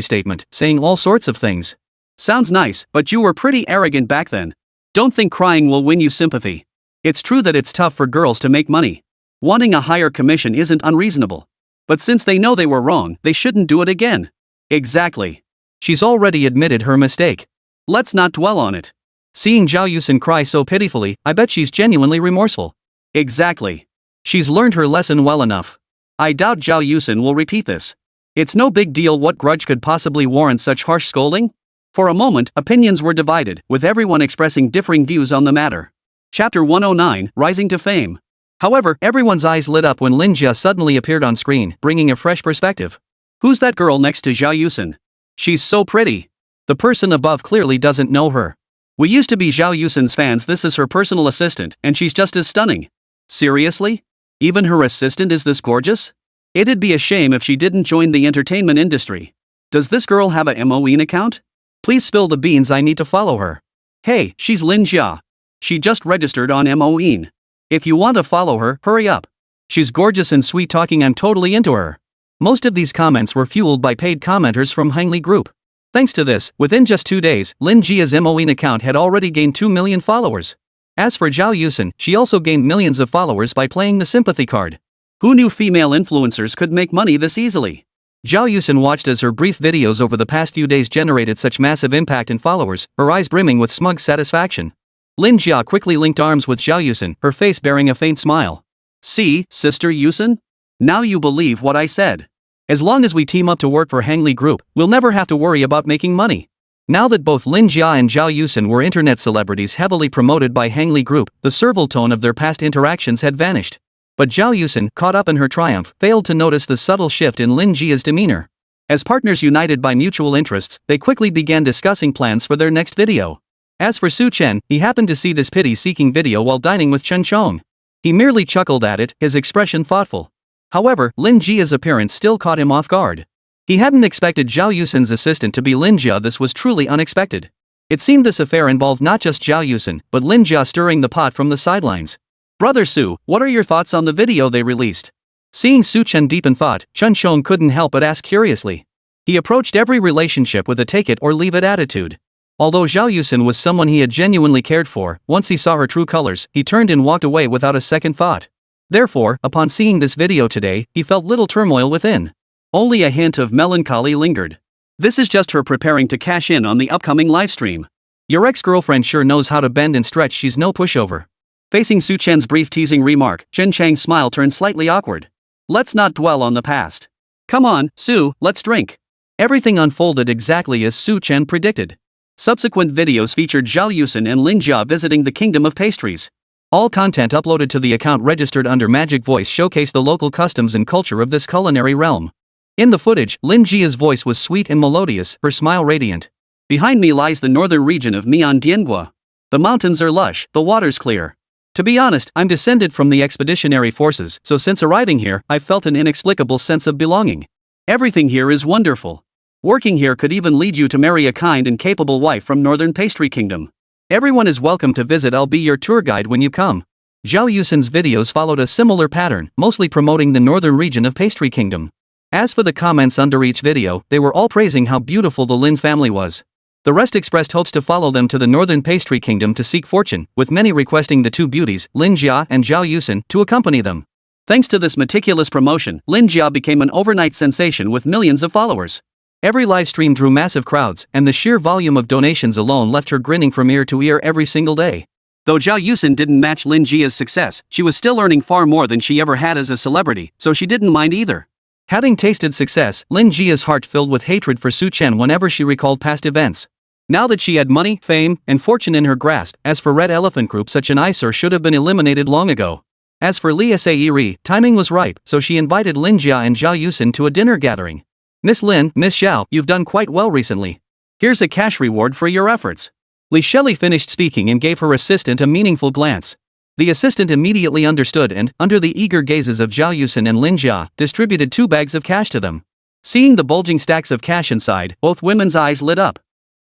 statement, saying all sorts of things. Sounds nice, but you were pretty arrogant back then. Don't think crying will win you sympathy. It's true that it's tough for girls to make money. Wanting a higher commission isn't unreasonable. But since they know they were wrong, they shouldn't do it again. Exactly. She's already admitted her mistake. Let's not dwell on it. Seeing Zhao Yusin cry so pitifully, I bet she's genuinely remorseful. Exactly. She's learned her lesson well enough. I doubt Zhao Yusin will repeat this. It's no big deal. What grudge could possibly warrant such harsh scolding? For a moment, opinions were divided, with everyone expressing differing views on the matter. Chapter 109, Rising to Fame. However, everyone's eyes lit up when Lin Jia suddenly appeared on screen, bringing a fresh perspective. Who's that girl next to Zhao Yusin? She's so pretty. The person above clearly doesn't know her. We used to be Zhao Yusin's fans. This is her personal assistant, and she's just as stunning. Seriously? Even her assistant is this gorgeous? It'd be a shame if she didn't join the entertainment industry. Does this girl have a Moeen account? Please spill the beans, I need to follow her. Hey, she's Lin Jia. She just registered on Moeen. If you want to follow her, hurry up. She's gorgeous and sweet talking, I'm totally into her. Most of these comments were fueled by paid commenters from Hangli Group. Thanks to this, within just 2 days, Lin Jia's Moin account had already gained 2 million followers. As for Zhao Yusen, she also gained millions of followers by playing the sympathy card. Who knew female influencers could make money this easily? Zhao Yusen watched as her brief videos over the past few days generated such massive impact in followers, her eyes brimming with smug satisfaction. Lin Jia quickly linked arms with Zhao Yusen, her face bearing a faint smile. See, Sister Yusen? Now you believe what I said. As long as we team up to work for Hangli Group, we'll never have to worry about making money. Now that both Lin Jia and Zhao Yusen were internet celebrities heavily promoted by Hangli Group, the servile tone of their past interactions had vanished. But Zhao Yusen, caught up in her triumph, failed to notice the subtle shift in Lin Jia's demeanor. As partners united by mutual interests, they quickly began discussing plans for their next video. As for Su Chen, he happened to see this pity-seeking video while dining with Chen Chong. He merely chuckled at it, his expression thoughtful. However, Lin Jia's appearance still caught him off guard. He hadn't expected Zhao Yusen's assistant to be Lin Jia. This was truly unexpected. It seemed this affair involved not just Zhao Yusen, but Lin Jia stirring the pot from the sidelines. Brother Su, what are your thoughts on the video they released? Seeing Su Chen deep in thought, Chen Chong couldn't help but ask curiously. He approached every relationship with a take-it-or-leave-it attitude. Although Zhao Yusen was someone he had genuinely cared for, once he saw her true colors, he turned and walked away without a second thought. Therefore, upon seeing this video today, he felt little turmoil within. Only a hint of melancholy lingered. This is just her preparing to cash in on the upcoming livestream. Your ex-girlfriend sure knows how to bend and stretch, she's no pushover. Facing Su Chen's brief teasing remark, Chen Chang's smile turned slightly awkward. Let's not dwell on the past. Come on, Su, let's drink. Everything unfolded exactly as Su Chen predicted. Subsequent videos featured Zhao Yusen and Lin Jia visiting the Kingdom of Pastries. All content uploaded to the account registered under Magic Voice showcased the local customs and culture of this culinary realm. In the footage, Lin Jia's voice was sweet and melodious, her smile radiant. Behind me lies the northern region of Mian-Dianhua. The mountains are lush, the water's clear. To be honest, I'm descended from the expeditionary forces, so since arriving here, I've felt an inexplicable sense of belonging. Everything here is wonderful. Working here could even lead you to marry a kind and capable wife from Northern Pastry Kingdom. Everyone is welcome to visit, I'll be your tour guide when you come. Zhao Yusen's videos followed a similar pattern, mostly promoting the northern region of Pastry Kingdom. As for the comments under each video, they were all praising how beautiful the Lin family was. The rest expressed hopes to follow them to the Northern Pastry Kingdom to seek fortune, with many requesting the two beauties, Lin Jia and Zhao Yusen, to accompany them. Thanks to this meticulous promotion, Lin Jia became an overnight sensation with millions of followers. Every livestream drew massive crowds, and the sheer volume of donations alone left her grinning from ear to ear every single day. Though Zhao Yusen didn't match Lin Jia's success, she was still earning far more than she ever had as a celebrity, so she didn't mind either. Having tasted success, Lin Jia's heart filled with hatred for Su Chen whenever she recalled past events. Now that she had money, fame, and fortune in her grasp, as for Red Elephant Group, such an eyesore should have been eliminated long ago. As for Li Sairi, timing was ripe, so she invited Lin Jia and Zhao Yusen to a dinner gathering. Miss Lin, Miss Xiao, you've done quite well recently. Here's a cash reward for your efforts. Li Shelley finished speaking and gave her assistant a meaningful glance. The assistant immediately understood and, under the eager gazes of Zhao Yusen and Lin Jia, distributed 2 bags of cash to them. Seeing the bulging stacks of cash inside, both women's eyes lit up.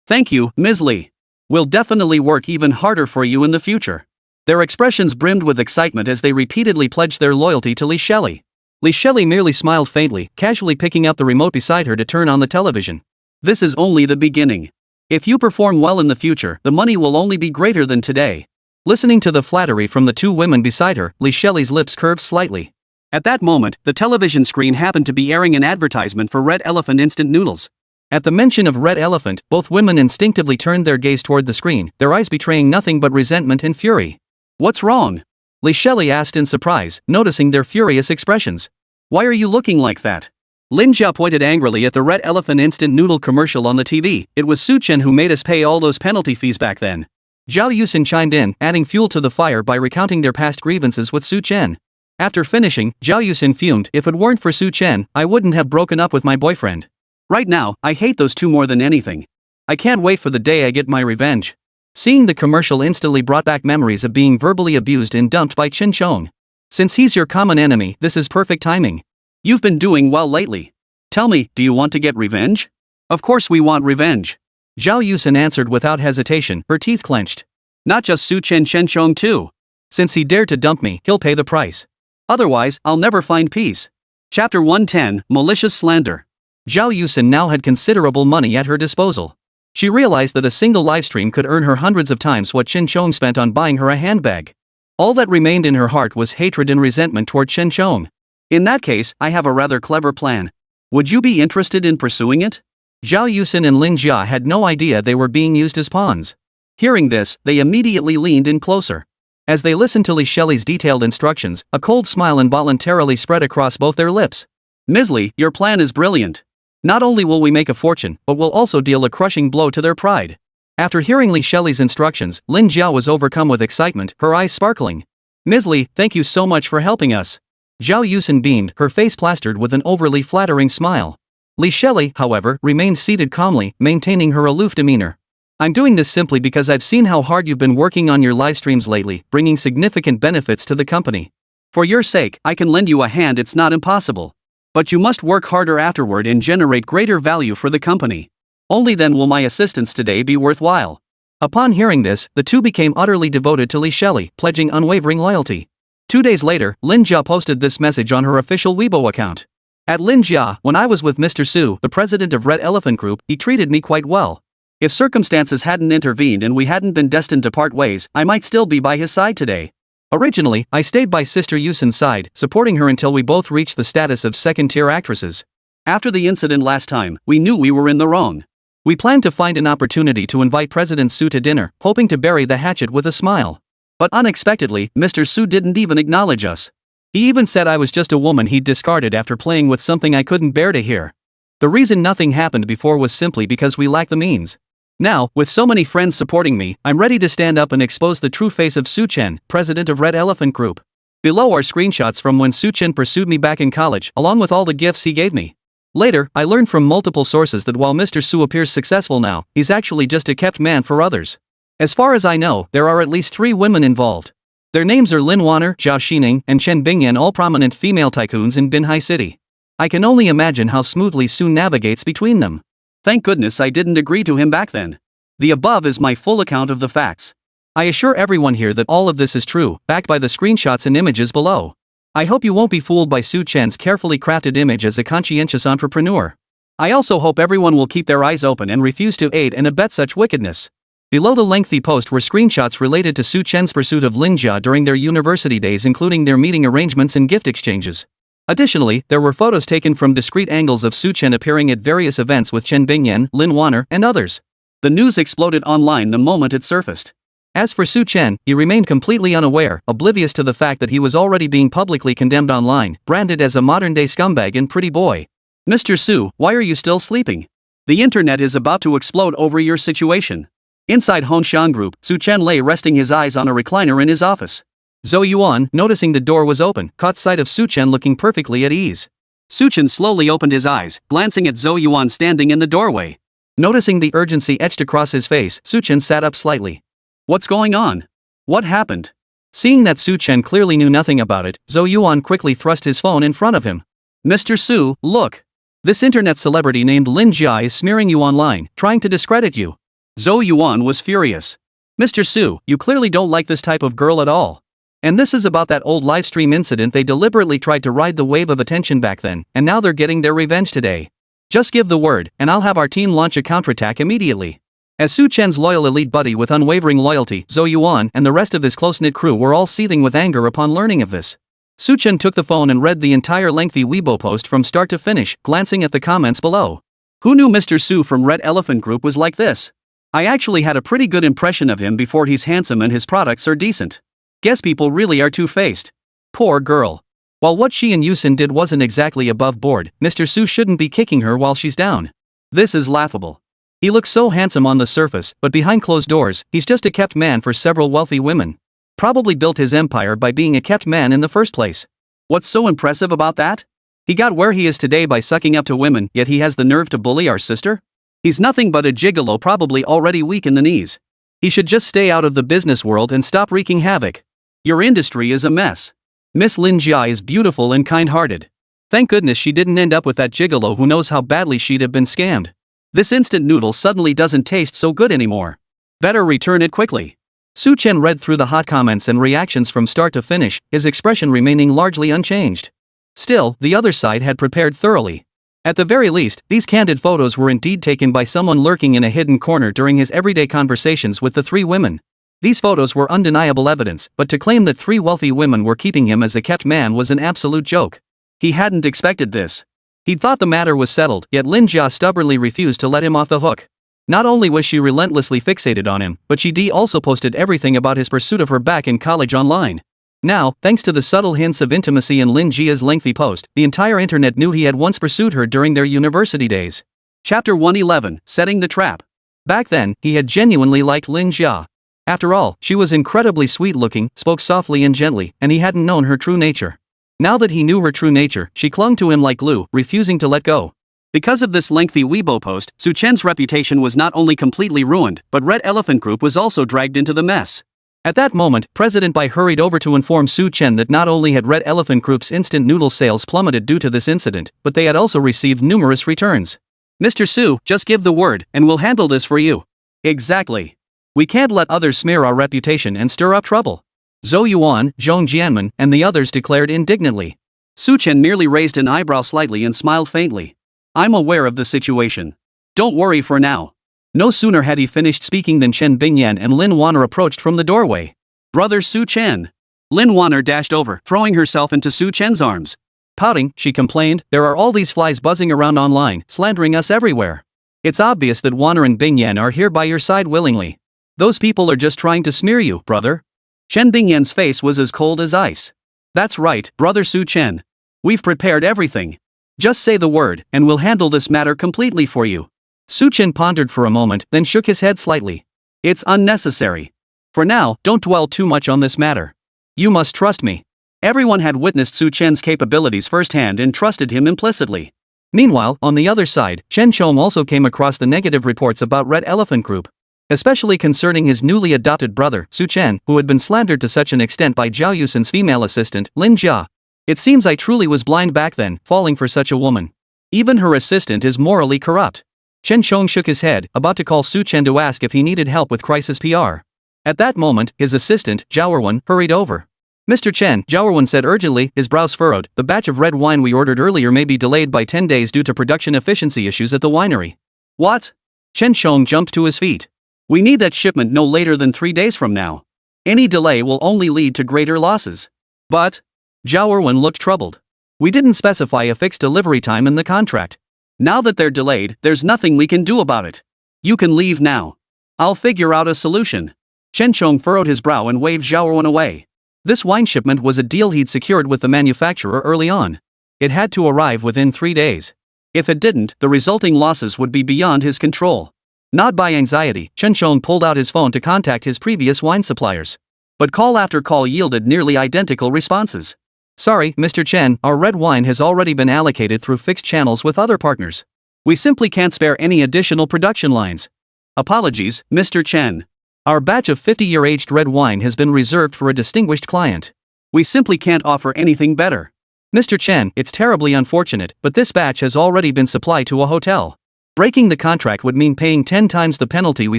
Thank you, Ms. Li. We'll definitely work even harder for you in the future. Their expressions brimmed with excitement as they repeatedly pledged their loyalty to Li Shelley. Li Shelley merely smiled faintly, casually picking up the remote beside her to turn on the television. This is only the beginning. If you perform well in the future, the money will only be greater than today. Listening to the flattery from the 2 women beside her, Li Shelley's lips curved slightly. At that moment, the television screen happened to be airing an advertisement for Red Elephant instant noodles. At the mention of Red Elephant, both women instinctively turned their gaze toward the screen, their eyes betraying nothing but resentment and fury. What's wrong? Li Shelley asked in surprise, noticing their furious expressions. Why are you looking like that? Lin Jia pointed angrily at the Red Elephant instant noodle commercial on the TV. It was Su Chen who made us pay all those penalty fees back then. Zhao Yusen chimed in, adding fuel to the fire by recounting their past grievances with Su Chen. After finishing, Zhao Yusen fumed, if it weren't for Su Chen, I wouldn't have broken up with my boyfriend. Right now, I hate those 2 more than anything. I can't wait for the day I get my revenge. Seeing the commercial instantly brought back memories of being verbally abused and dumped by Chen Chong. Since he's your common enemy, this is perfect timing. You've been doing well lately. Tell me, do you want to get revenge? Of course we want revenge. Zhao Yusen answered without hesitation, her teeth clenched. Not just Su Chen, Chen Chong too. Since he dared to dump me, he'll pay the price. Otherwise, I'll never find peace. Chapter 110, Malicious Slander. Zhao Yusin now had considerable money at her disposal. She realized that a single livestream could earn her hundreds of times what Chen Chong spent on buying her a handbag. All that remained in her heart was hatred and resentment toward Chen Chong. In that case, I have a rather clever plan. Would you be interested in pursuing it? Zhao Yusin and Lin Jia had no idea they were being used as pawns. Hearing this, they immediately leaned in closer. As they listened to Li Shelley's detailed instructions, a cold smile involuntarily spread across both their lips. Ms. Li, your plan is brilliant. Not only will we make a fortune, but we'll also deal a crushing blow to their pride. After hearing Li Shelley's instructions, Lin Jia was overcome with excitement, her eyes sparkling. Ms. Li, thank you so much for helping us. Zhao Yusin beamed, her face plastered with an overly flattering smile. Li Shelley, however, remained seated calmly, maintaining her aloof demeanor. I'm doing this simply because I've seen how hard you've been working on your live streams lately, bringing significant benefits to the company. For your sake, I can lend you a hand. It's not impossible. But you must work harder afterward and generate greater value for the company. Only then will my assistance today be worthwhile. Upon hearing this, the two became utterly devoted to Li Shelley, pledging unwavering loyalty. 2 days later, Lin Jia posted this message on her official Weibo account. At Lin Jia, when I was with Mr. Su, the president of Red Elephant Group, he treated me quite well. If circumstances hadn't intervened and we hadn't been destined to part ways, I might still be by his side today. Originally, I stayed by Sister Yusin's side, supporting her until we both reached the status of second-tier actresses. After the incident last time, we knew we were in the wrong. We planned to find an opportunity to invite President Su to dinner, hoping to bury the hatchet with a smile. But unexpectedly, Mr. Su didn't even acknowledge us. He even said I was just a woman he'd discarded after playing with something I couldn't bear to hear. The reason nothing happened before was simply because we lacked the means. Now, with so many friends supporting me, I'm ready to stand up and expose the true face of Su Chen, president of Red Elephant Group. Below are screenshots from when Su Chen pursued me back in college, along with all the gifts he gave me. Later, I learned from multiple sources that while Mr. Su appears successful now, he's actually just a kept man for others. As far as I know, there are at least 3 women involved. Their names are Lin Wanner, Zhao Xining, and Chen Bingyan, all prominent female tycoons in Binhai City. I can only imagine how smoothly Su navigates between them. Thank goodness I didn't agree to him back then. The above is my full account of the facts. I assure everyone here that all of this is true, backed by the screenshots and images below. I hope you won't be fooled by Su Chen's carefully crafted image as a conscientious entrepreneur. I also hope everyone will keep their eyes open and refuse to aid and abet such wickedness. Below the lengthy post were screenshots related to Su Chen's pursuit of Lin Jia during their university days, including their meeting arrangements and gift exchanges. Additionally, there were photos taken from discrete angles of Su Chen appearing at various events with Chen Bingyan, Lin Wanner, and others. The news exploded online the moment it surfaced. As for Su Chen, he remained completely unaware, oblivious to the fact that he was already being publicly condemned online, branded as a modern-day scumbag and pretty boy. Mr. Su, why are you still sleeping? The internet is about to explode over your situation. Inside Hongshan Group, Su Chen lay resting his eyes on a recliner in his office. Zhou Yuan, noticing the door was open, caught sight of Su Chen looking perfectly at ease. Su Chen slowly opened his eyes, glancing at Zhou Yuan standing in the doorway. Noticing the urgency etched across his face, Su Chen sat up slightly. What's going on? What happened? Seeing that Su Chen clearly knew nothing about it, Zhou Yuan quickly thrust his phone in front of him. Mr. Su, look. This internet celebrity named Lin Jia is smearing you online, trying to discredit you. Zhou Yuan was furious. Mr. Su, you clearly don't like this type of girl at all. And this is about that old livestream incident. They deliberately tried to ride the wave of attention back then, and now they're getting their revenge today. Just give the word, and I'll have our team launch a counterattack immediately. As Su Chen's loyal elite buddy with unwavering loyalty, Zhou Yuan and the rest of his close-knit crew were all seething with anger upon learning of this. Su Chen took the phone and read the entire lengthy Weibo post from start to finish, glancing at the comments below. Who knew Mr. Su from Red Elephant Group was like this? I actually had a pretty good impression of him before. He's handsome and his products are decent. Guess people really are two-faced. Poor girl. While what she and Yusin did wasn't exactly above board, Mr. Su shouldn't be kicking her while she's down. This is laughable. He looks so handsome on the surface, but behind closed doors, he's just a kept man for several wealthy women. Probably built his empire by being a kept man in the first place. What's so impressive about that? He got where he is today by sucking up to women, yet he has the nerve to bully our sister? He's nothing but a gigolo, probably already weak in the knees. He should just stay out of the business world and stop wreaking havoc. Your industry is a mess. Miss Lin Jia is beautiful and kind-hearted. Thank goodness she didn't end up with that gigolo who knows how badly she'd have been scammed. This instant noodle suddenly doesn't taste so good anymore. Better return it quickly. Su Chen read through the hot comments and reactions from start to finish, his expression remaining largely unchanged. Still, the other side had prepared thoroughly. At the very least, these candid photos were indeed taken by someone lurking in a hidden corner during his everyday conversations with the three women. These photos were undeniable evidence, but to claim that three wealthy women were keeping him as a kept man was an absolute joke. He hadn't expected this. He'd thought the matter was settled, yet Lin Jia stubbornly refused to let him off the hook. Not only was she relentlessly fixated on him, but she also posted everything about his pursuit of her back in college online. Now, thanks to the subtle hints of intimacy in Lin Jia's lengthy post, the entire internet knew he had once pursued her during their university days. Chapter 111, Setting the Trap. Back then, he had genuinely liked Lin Jia. After all, she was incredibly sweet-looking, spoke softly and gently, and he hadn't known her true nature. Now that he knew her true nature, she clung to him like glue, refusing to let go. Because of this lengthy Weibo post, Su Chen's reputation was not only completely ruined, but Red Elephant Group was also dragged into the mess. At that moment, President Bai hurried over to inform Su Chen that not only had Red Elephant Group's instant noodle sales plummeted due to this incident, but they had also received numerous returns. Mr. Su, just give the word, and we'll handle this for you. Exactly. We can't let others smear our reputation and stir up trouble. Zhou Yuan, Zhong Jianmen, and the others declared indignantly. Su Chen merely raised an eyebrow slightly and smiled faintly. I'm aware of the situation. Don't worry for now. No sooner had he finished speaking than Chen Bingyan and Lin Wanner approached from the doorway. Brother Su Chen. Lin Wanner dashed over, throwing herself into Su Chen's arms. Pouting, she complained, there are all these flies buzzing around online, slandering us everywhere. It's obvious that Wanner and Bingyan are here by your side willingly. Those people are just trying to smear you, brother. Chen Bingyan's face was as cold as ice. That's right, brother Su Chen. We've prepared everything. Just say the word, and we'll handle this matter completely for you. Su Chen pondered for a moment, then shook his head slightly. It's unnecessary. For now, don't dwell too much on this matter. You must trust me. Everyone had witnessed Su Chen's capabilities firsthand and trusted him implicitly. Meanwhile, on the other side, Chen Chong also came across the negative reports about Red Elephant Group, especially concerning his newly adopted brother, Su Chen, who had been slandered to such an extent by Zhao Yusin's female assistant, Lin Jia. It seems I truly was blind back then, falling for such a woman. Even her assistant is morally corrupt. Chen Chong shook his head, about to call Su Chen to ask if he needed help with crisis PR. At that moment, his assistant, Zhao Erwan, hurried over. Mr. Chen, Zhao Erwan said urgently, his brows furrowed, the batch of red wine we ordered earlier may be delayed by 10 days due to production efficiency issues at the winery. What? Chen Chong jumped to his feet. We need that shipment no later than 3 days from now. Any delay will only lead to greater losses. But? Zhao Erwan looked troubled. We didn't specify a fixed delivery time in the contract. Now that they're delayed, there's nothing we can do about it. You can leave now. I'll figure out a solution. Chen Chong furrowed his brow and waved Zhao Erwan away. This wine shipment was a deal he'd secured with the manufacturer early on. It had to arrive within 3 days. If it didn't, the resulting losses would be beyond his control. Gnawed by anxiety, Chen Chong pulled out his phone to contact his previous wine suppliers. But call after call yielded nearly identical responses. Sorry, Mr. Chen, our red wine has already been allocated through fixed channels with other partners. We simply can't spare any additional production lines. Apologies, Mr. Chen. Our batch of 50-year-aged red wine has been reserved for a distinguished client. We simply can't offer anything better. Mr. Chen, it's terribly unfortunate, but this batch has already been supplied to a hotel. Breaking the contract would mean paying 10 times the penalty. We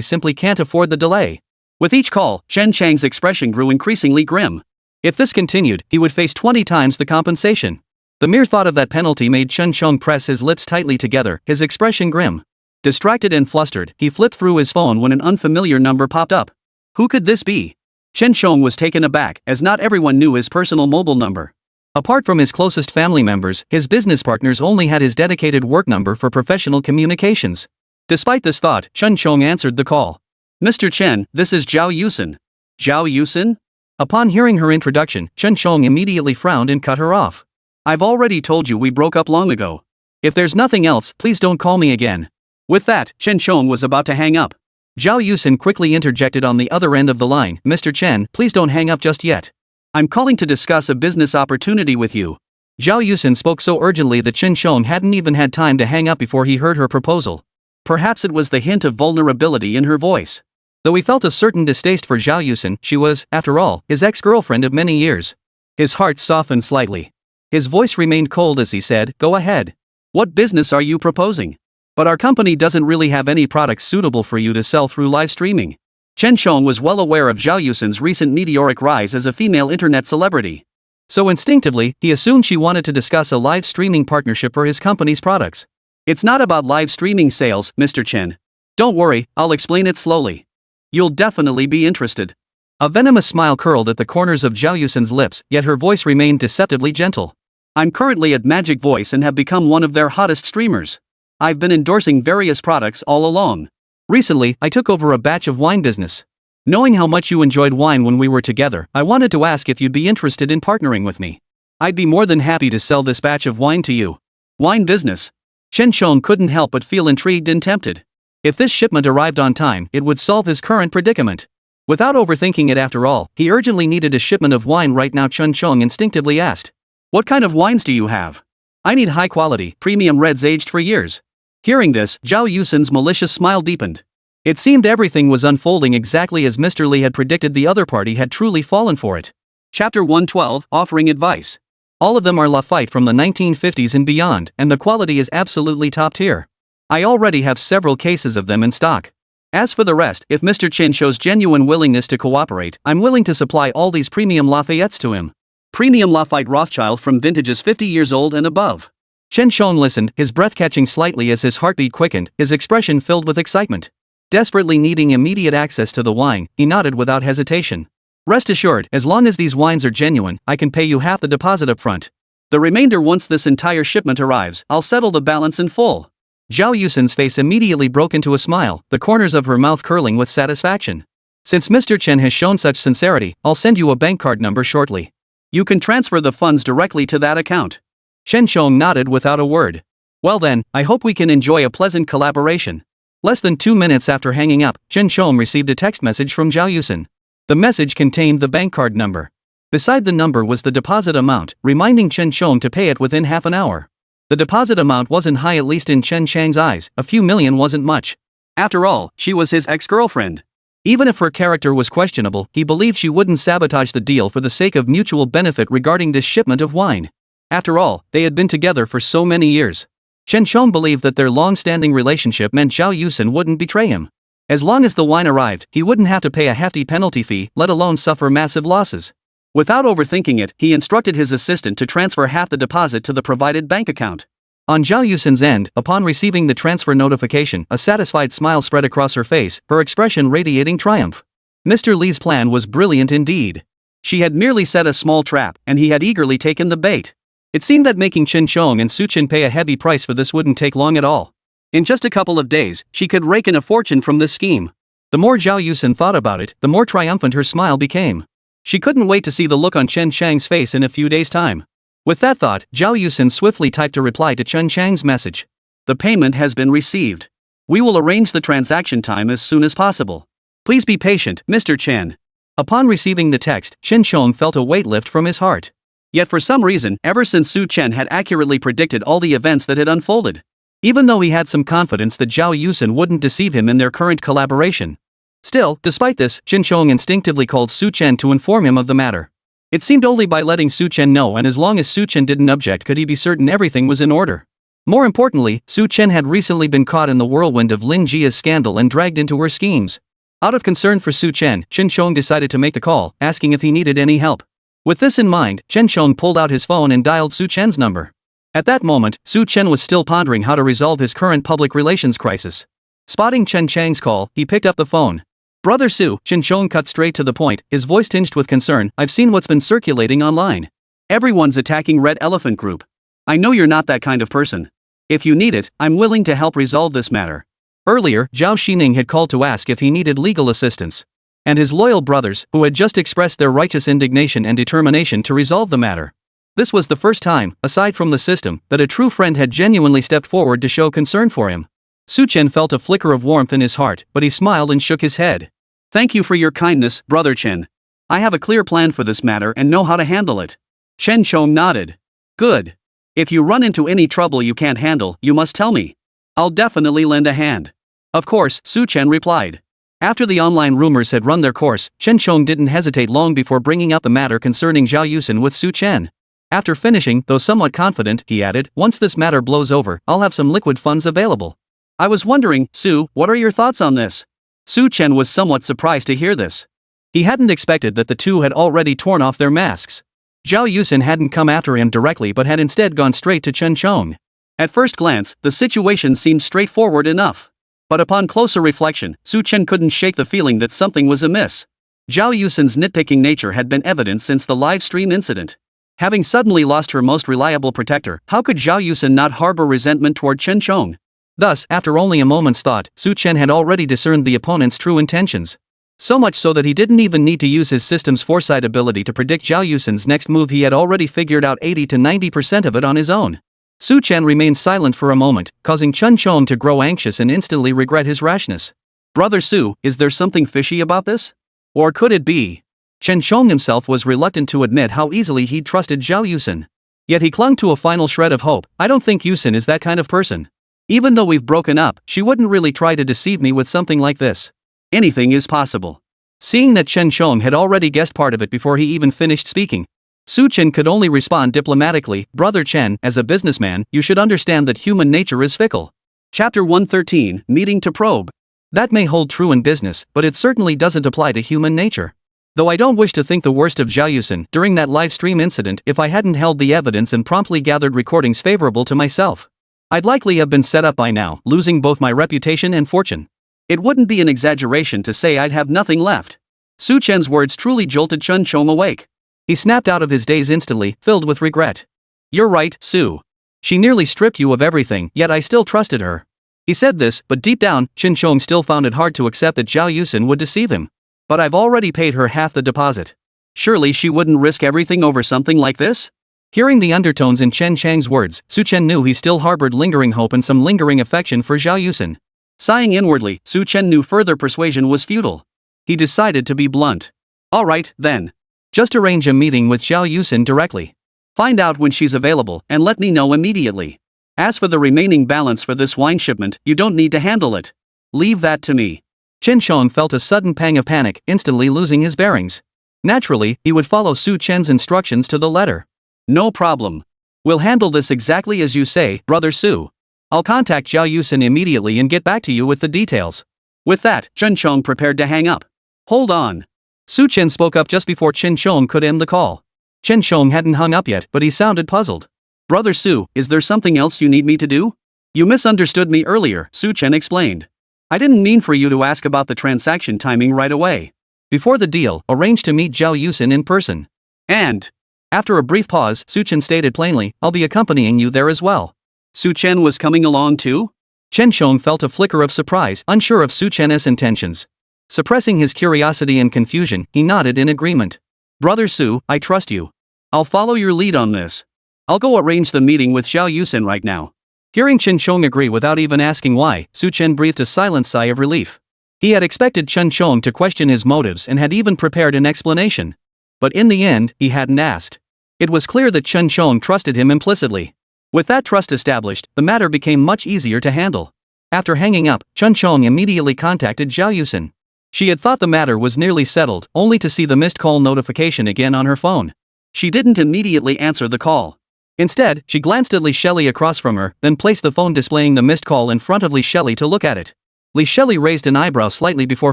simply can't afford the delay. With each call, Chen Chang's expression grew increasingly grim. If this continued, he would face 20 times the compensation. The mere thought of that penalty made Chen Chong press his lips tightly together, his expression grim. Distracted and flustered, he flipped through his phone when an unfamiliar number popped up. Who could this be? Chen Chong was taken aback, as not everyone knew his personal mobile number. Apart from his closest family members, his business partners only had his dedicated work number for professional communications. Despite this thought, Chen Chong answered the call. Mr. Chen, this is Zhao Yusin. Zhao Yusin? Upon hearing her introduction, Chen Chong immediately frowned and cut her off. I've already told you we broke up long ago. If there's nothing else, please don't call me again. With that, Chen Chong was about to hang up. Zhao Yusin quickly interjected on the other end of the line, Mr. Chen, please don't hang up just yet. I'm calling to discuss a business opportunity with you. Zhao Yusin spoke so urgently that Chen Chong hadn't even had time to hang up before he heard her proposal. Perhaps it was the hint of vulnerability in her voice. Though he felt a certain distaste for Zhao Yusin, she was, after all, his ex-girlfriend of many years. His heart softened slightly. His voice remained cold as he said, go ahead. What business are you proposing? But our company doesn't really have any products suitable for you to sell through live streaming. Chen Chong was well aware of Zhao Yusin's recent meteoric rise as a female internet celebrity. So instinctively, he assumed she wanted to discuss a live streaming partnership for his company's products. It's not about live streaming sales, Mr. Chen. Don't worry, I'll explain it slowly. You'll definitely be interested. A venomous smile curled at the corners of Zhao Yusen's lips, yet her voice remained deceptively gentle. I'm currently at Magic Voice and have become one of their hottest streamers. I've been endorsing various products all along. Recently, I took over a batch of wine business. Knowing how much you enjoyed wine when we were together, I wanted to ask if you'd be interested in partnering with me. I'd be more than happy to sell this batch of wine to you. Wine business. Chen Chong couldn't help but feel intrigued and tempted. If this shipment arrived on time, it would solve his current predicament. Without overthinking it after all, he urgently needed a shipment of wine right now. Chen Chong instinctively asked. What kind of wines do you have? I need high-quality, premium reds aged for years. Hearing this, Zhao Yusen's malicious smile deepened. It seemed everything was unfolding exactly as Mr. Li had predicted. The other party had truly fallen for it. Chapter 112, Offering Advice. All of them are Lafite from the 1950s and beyond, and the quality is absolutely top tier. I already have several cases of them in stock. As for the rest, if Mr. Chen shows genuine willingness to cooperate, I'm willing to supply all these premium Lafayettes to him. Premium Lafite Rothschild from vintages 50 years old and above. Chen Chong listened, his breath catching slightly as his heartbeat quickened, his expression filled with excitement. Desperately needing immediate access to the wine, he nodded without hesitation. Rest assured, as long as these wines are genuine, I can pay you half the deposit up front. The remainder once this entire shipment arrives, I'll settle the balance in full. Zhao Yusen's face immediately broke into a smile, the corners of her mouth curling with satisfaction. Since Mr. Chen has shown such sincerity, I'll send you a bank card number shortly. You can transfer the funds directly to that account. Chen Chong nodded without a word. Well then, I hope we can enjoy a pleasant collaboration. Less than 2 minutes after hanging up, Chen Chong received a text message from Zhao Yusen. The message contained the bank card number. Beside the number was the deposit amount, reminding Chen Chong to pay it within half an hour. The deposit amount wasn't high, at least in Chen Chang's eyes. A few million wasn't much. After all, she was his ex-girlfriend. Even if her character was questionable, he believed she wouldn't sabotage the deal for the sake of mutual benefit regarding this shipment of wine. After all, they had been together for so many years. Chen Chong believed that their long-standing relationship meant Zhao Yusen wouldn't betray him. As long as the wine arrived, he wouldn't have to pay a hefty penalty fee, let alone suffer massive losses. Without overthinking it, he instructed his assistant to transfer half the deposit to the provided bank account. On Zhao Yusen's end, upon receiving the transfer notification, a satisfied smile spread across her face, her expression radiating triumph. Mr. Li's plan was brilliant indeed. She had merely set a small trap, and he had eagerly taken the bait. It seemed that making Chen Chong and Su Chen pay a heavy price for this wouldn't take long at all. In just a couple of days, she could rake in a fortune from this scheme. The more Zhao Yusen thought about it, the more triumphant her smile became. She couldn't wait to see the look on Chen Chang's face in a few days' time. With that thought, Zhao Yusen swiftly typed a reply to Chen Chang's message. The payment has been received. We will arrange the transaction time as soon as possible. Please be patient, Mr. Chen. Upon receiving the text, Chen Chong felt a weight lift from his heart. Yet for some reason, ever since Su Chen had accurately predicted all the events that had unfolded. Even though he had some confidence that Zhao Yusen wouldn't deceive him in their current collaboration. Still, despite this, Chen Chong instinctively called Su Chen to inform him of the matter. It seemed only by letting Su Chen know, and as long as Su Chen didn't object, could he be certain everything was in order. More importantly, Su Chen had recently been caught in the whirlwind of Lin Jia's scandal and dragged into her schemes. Out of concern for Su Chen, Chen Chong decided to make the call, asking if he needed any help. With this in mind, Chen Chong pulled out his phone and dialed Su Chen's number. At that moment, Su Chen was still pondering how to resolve his current public relations crisis. Spotting Chen Chang's call, he picked up the phone. Brother Su, Chen Chong cut straight to the point, his voice tinged with concern. I've seen what's been circulating online. Everyone's attacking Red Elephant Group. I know you're not that kind of person. If you need it, I'm willing to help resolve this matter. Earlier, Zhao Xining had called to ask if he needed legal assistance. And his loyal brothers, who had just expressed their righteous indignation and determination to resolve the matter. This was the first time, aside from the system, that a true friend had genuinely stepped forward to show concern for him. Su Chen felt a flicker of warmth in his heart, but he smiled and shook his head. Thank you for your kindness, Brother Chen. I have a clear plan for this matter and know how to handle it. Chen Chong nodded. Good. If you run into any trouble you can't handle, you must tell me. I'll definitely lend a hand. Of course, Su Chen replied. After the online rumors had run their course, Chen Chong didn't hesitate long before bringing up the matter concerning Zhao Yusen with Su Chen. After finishing, though somewhat confident, he added, once this matter blows over, I'll have some liquid funds available. I was wondering, Su, what are your thoughts on this? Su Chen was somewhat surprised to hear this. He hadn't expected that the two had already torn off their masks. Zhao Yusin hadn't come after him directly but had instead gone straight to Chen Chong. At first glance, the situation seemed straightforward enough. But upon closer reflection, Su Chen couldn't shake the feeling that something was amiss. Zhao Yusin's nitpicking nature had been evident since the live stream incident. Having suddenly lost her most reliable protector, how could Zhao Yusin not harbor resentment toward Chen Chong? Thus, after only a moment's thought, Su Chen had already discerned the opponent's true intentions. So much so that he didn't even need to use his system's foresight ability to predict Zhao Yusin's next move. He had already figured out 80 to 90% of it on his own. Su Chen remained silent for a moment, causing Chen Chong to grow anxious and instantly regret his rashness. Brother Su, is there something fishy about this? Or could it be? Chen Chong himself was reluctant to admit how easily he'd trusted Zhao Yusin. Yet he clung to a final shred of hope. I don't think Yusin is that kind of person. Even though we've broken up, she wouldn't really try to deceive me with something like this. Anything is possible. Seeing that Chen Chong had already guessed part of it before he even finished speaking, Su Chen could only respond diplomatically. Brother Chen, as a businessman, you should understand that human nature is fickle. Chapter 113, Meeting to Probe. That may hold true in business, but it certainly doesn't apply to human nature. Though I don't wish to think the worst of Zhao Yusin during that live stream incident if I hadn't held the evidence and promptly gathered recordings favorable to myself. I'd likely have been set up by now, losing both my reputation and fortune. It wouldn't be an exaggeration to say I'd have nothing left. Su Chen's words truly jolted Chen Chong awake. He snapped out of his daze instantly, filled with regret. You're right, Su. She nearly stripped you of everything, yet I still trusted her. He said this, but deep down, Chen Chong still found it hard to accept that Zhao Yusin would deceive him. But I've already paid her half the deposit. Surely she wouldn't risk everything over something like this? Hearing the undertones in Chen Chang's words, Su Chen knew he still harbored lingering hope and some lingering affection for Zhao Yusin. Sighing inwardly, Su Chen knew further persuasion was futile. He decided to be blunt. Alright, then. Just arrange a meeting with Zhao Yusin directly. Find out when she's available, and let me know immediately. As for the remaining balance for this wine shipment, you don't need to handle it. Leave that to me. Chen Chong felt a sudden pang of panic, instantly losing his bearings. Naturally, he would follow Su Chen's instructions to the letter. No problem. We'll handle this exactly as you say, Brother Su. I'll contact Zhao Yusin immediately and get back to you with the details. With that, Chen Chong prepared to hang up. Hold on. Su Chen spoke up just before Chen Chong could end the call. Chen Chong hadn't hung up yet, but he sounded puzzled. Brother Su, is there something else you need me to do? You misunderstood me earlier, Su Chen explained. I didn't mean for you to ask about the transaction timing right away. Before the deal, arrange to meet Zhao Yusin in person. And, after a brief pause, Su Chen stated plainly, I'll be accompanying you there as well. Su Chen was coming along too? Chen Chong felt a flicker of surprise, unsure of Su Chen's intentions. Suppressing his curiosity and confusion, he nodded in agreement. Brother Su, I trust you. I'll follow your lead on this. I'll go arrange the meeting with Zhao Yusin right now. Hearing Chen Chong agree without even asking why, Su Chen breathed a silent sigh of relief. He had expected Chen Chong to question his motives and had even prepared an explanation. But in the end, he hadn't asked. It was clear that Chen Chong trusted him implicitly. With that trust established, the matter became much easier to handle. After hanging up, Chen Chong immediately contacted Zhao Yusin. She had thought the matter was nearly settled, only to see the missed call notification again on her phone. She didn't immediately answer the call. Instead, she glanced at Li Shelley across from her, then placed the phone displaying the missed call in front of Li Shelley to look at it. Li Shelley raised an eyebrow slightly before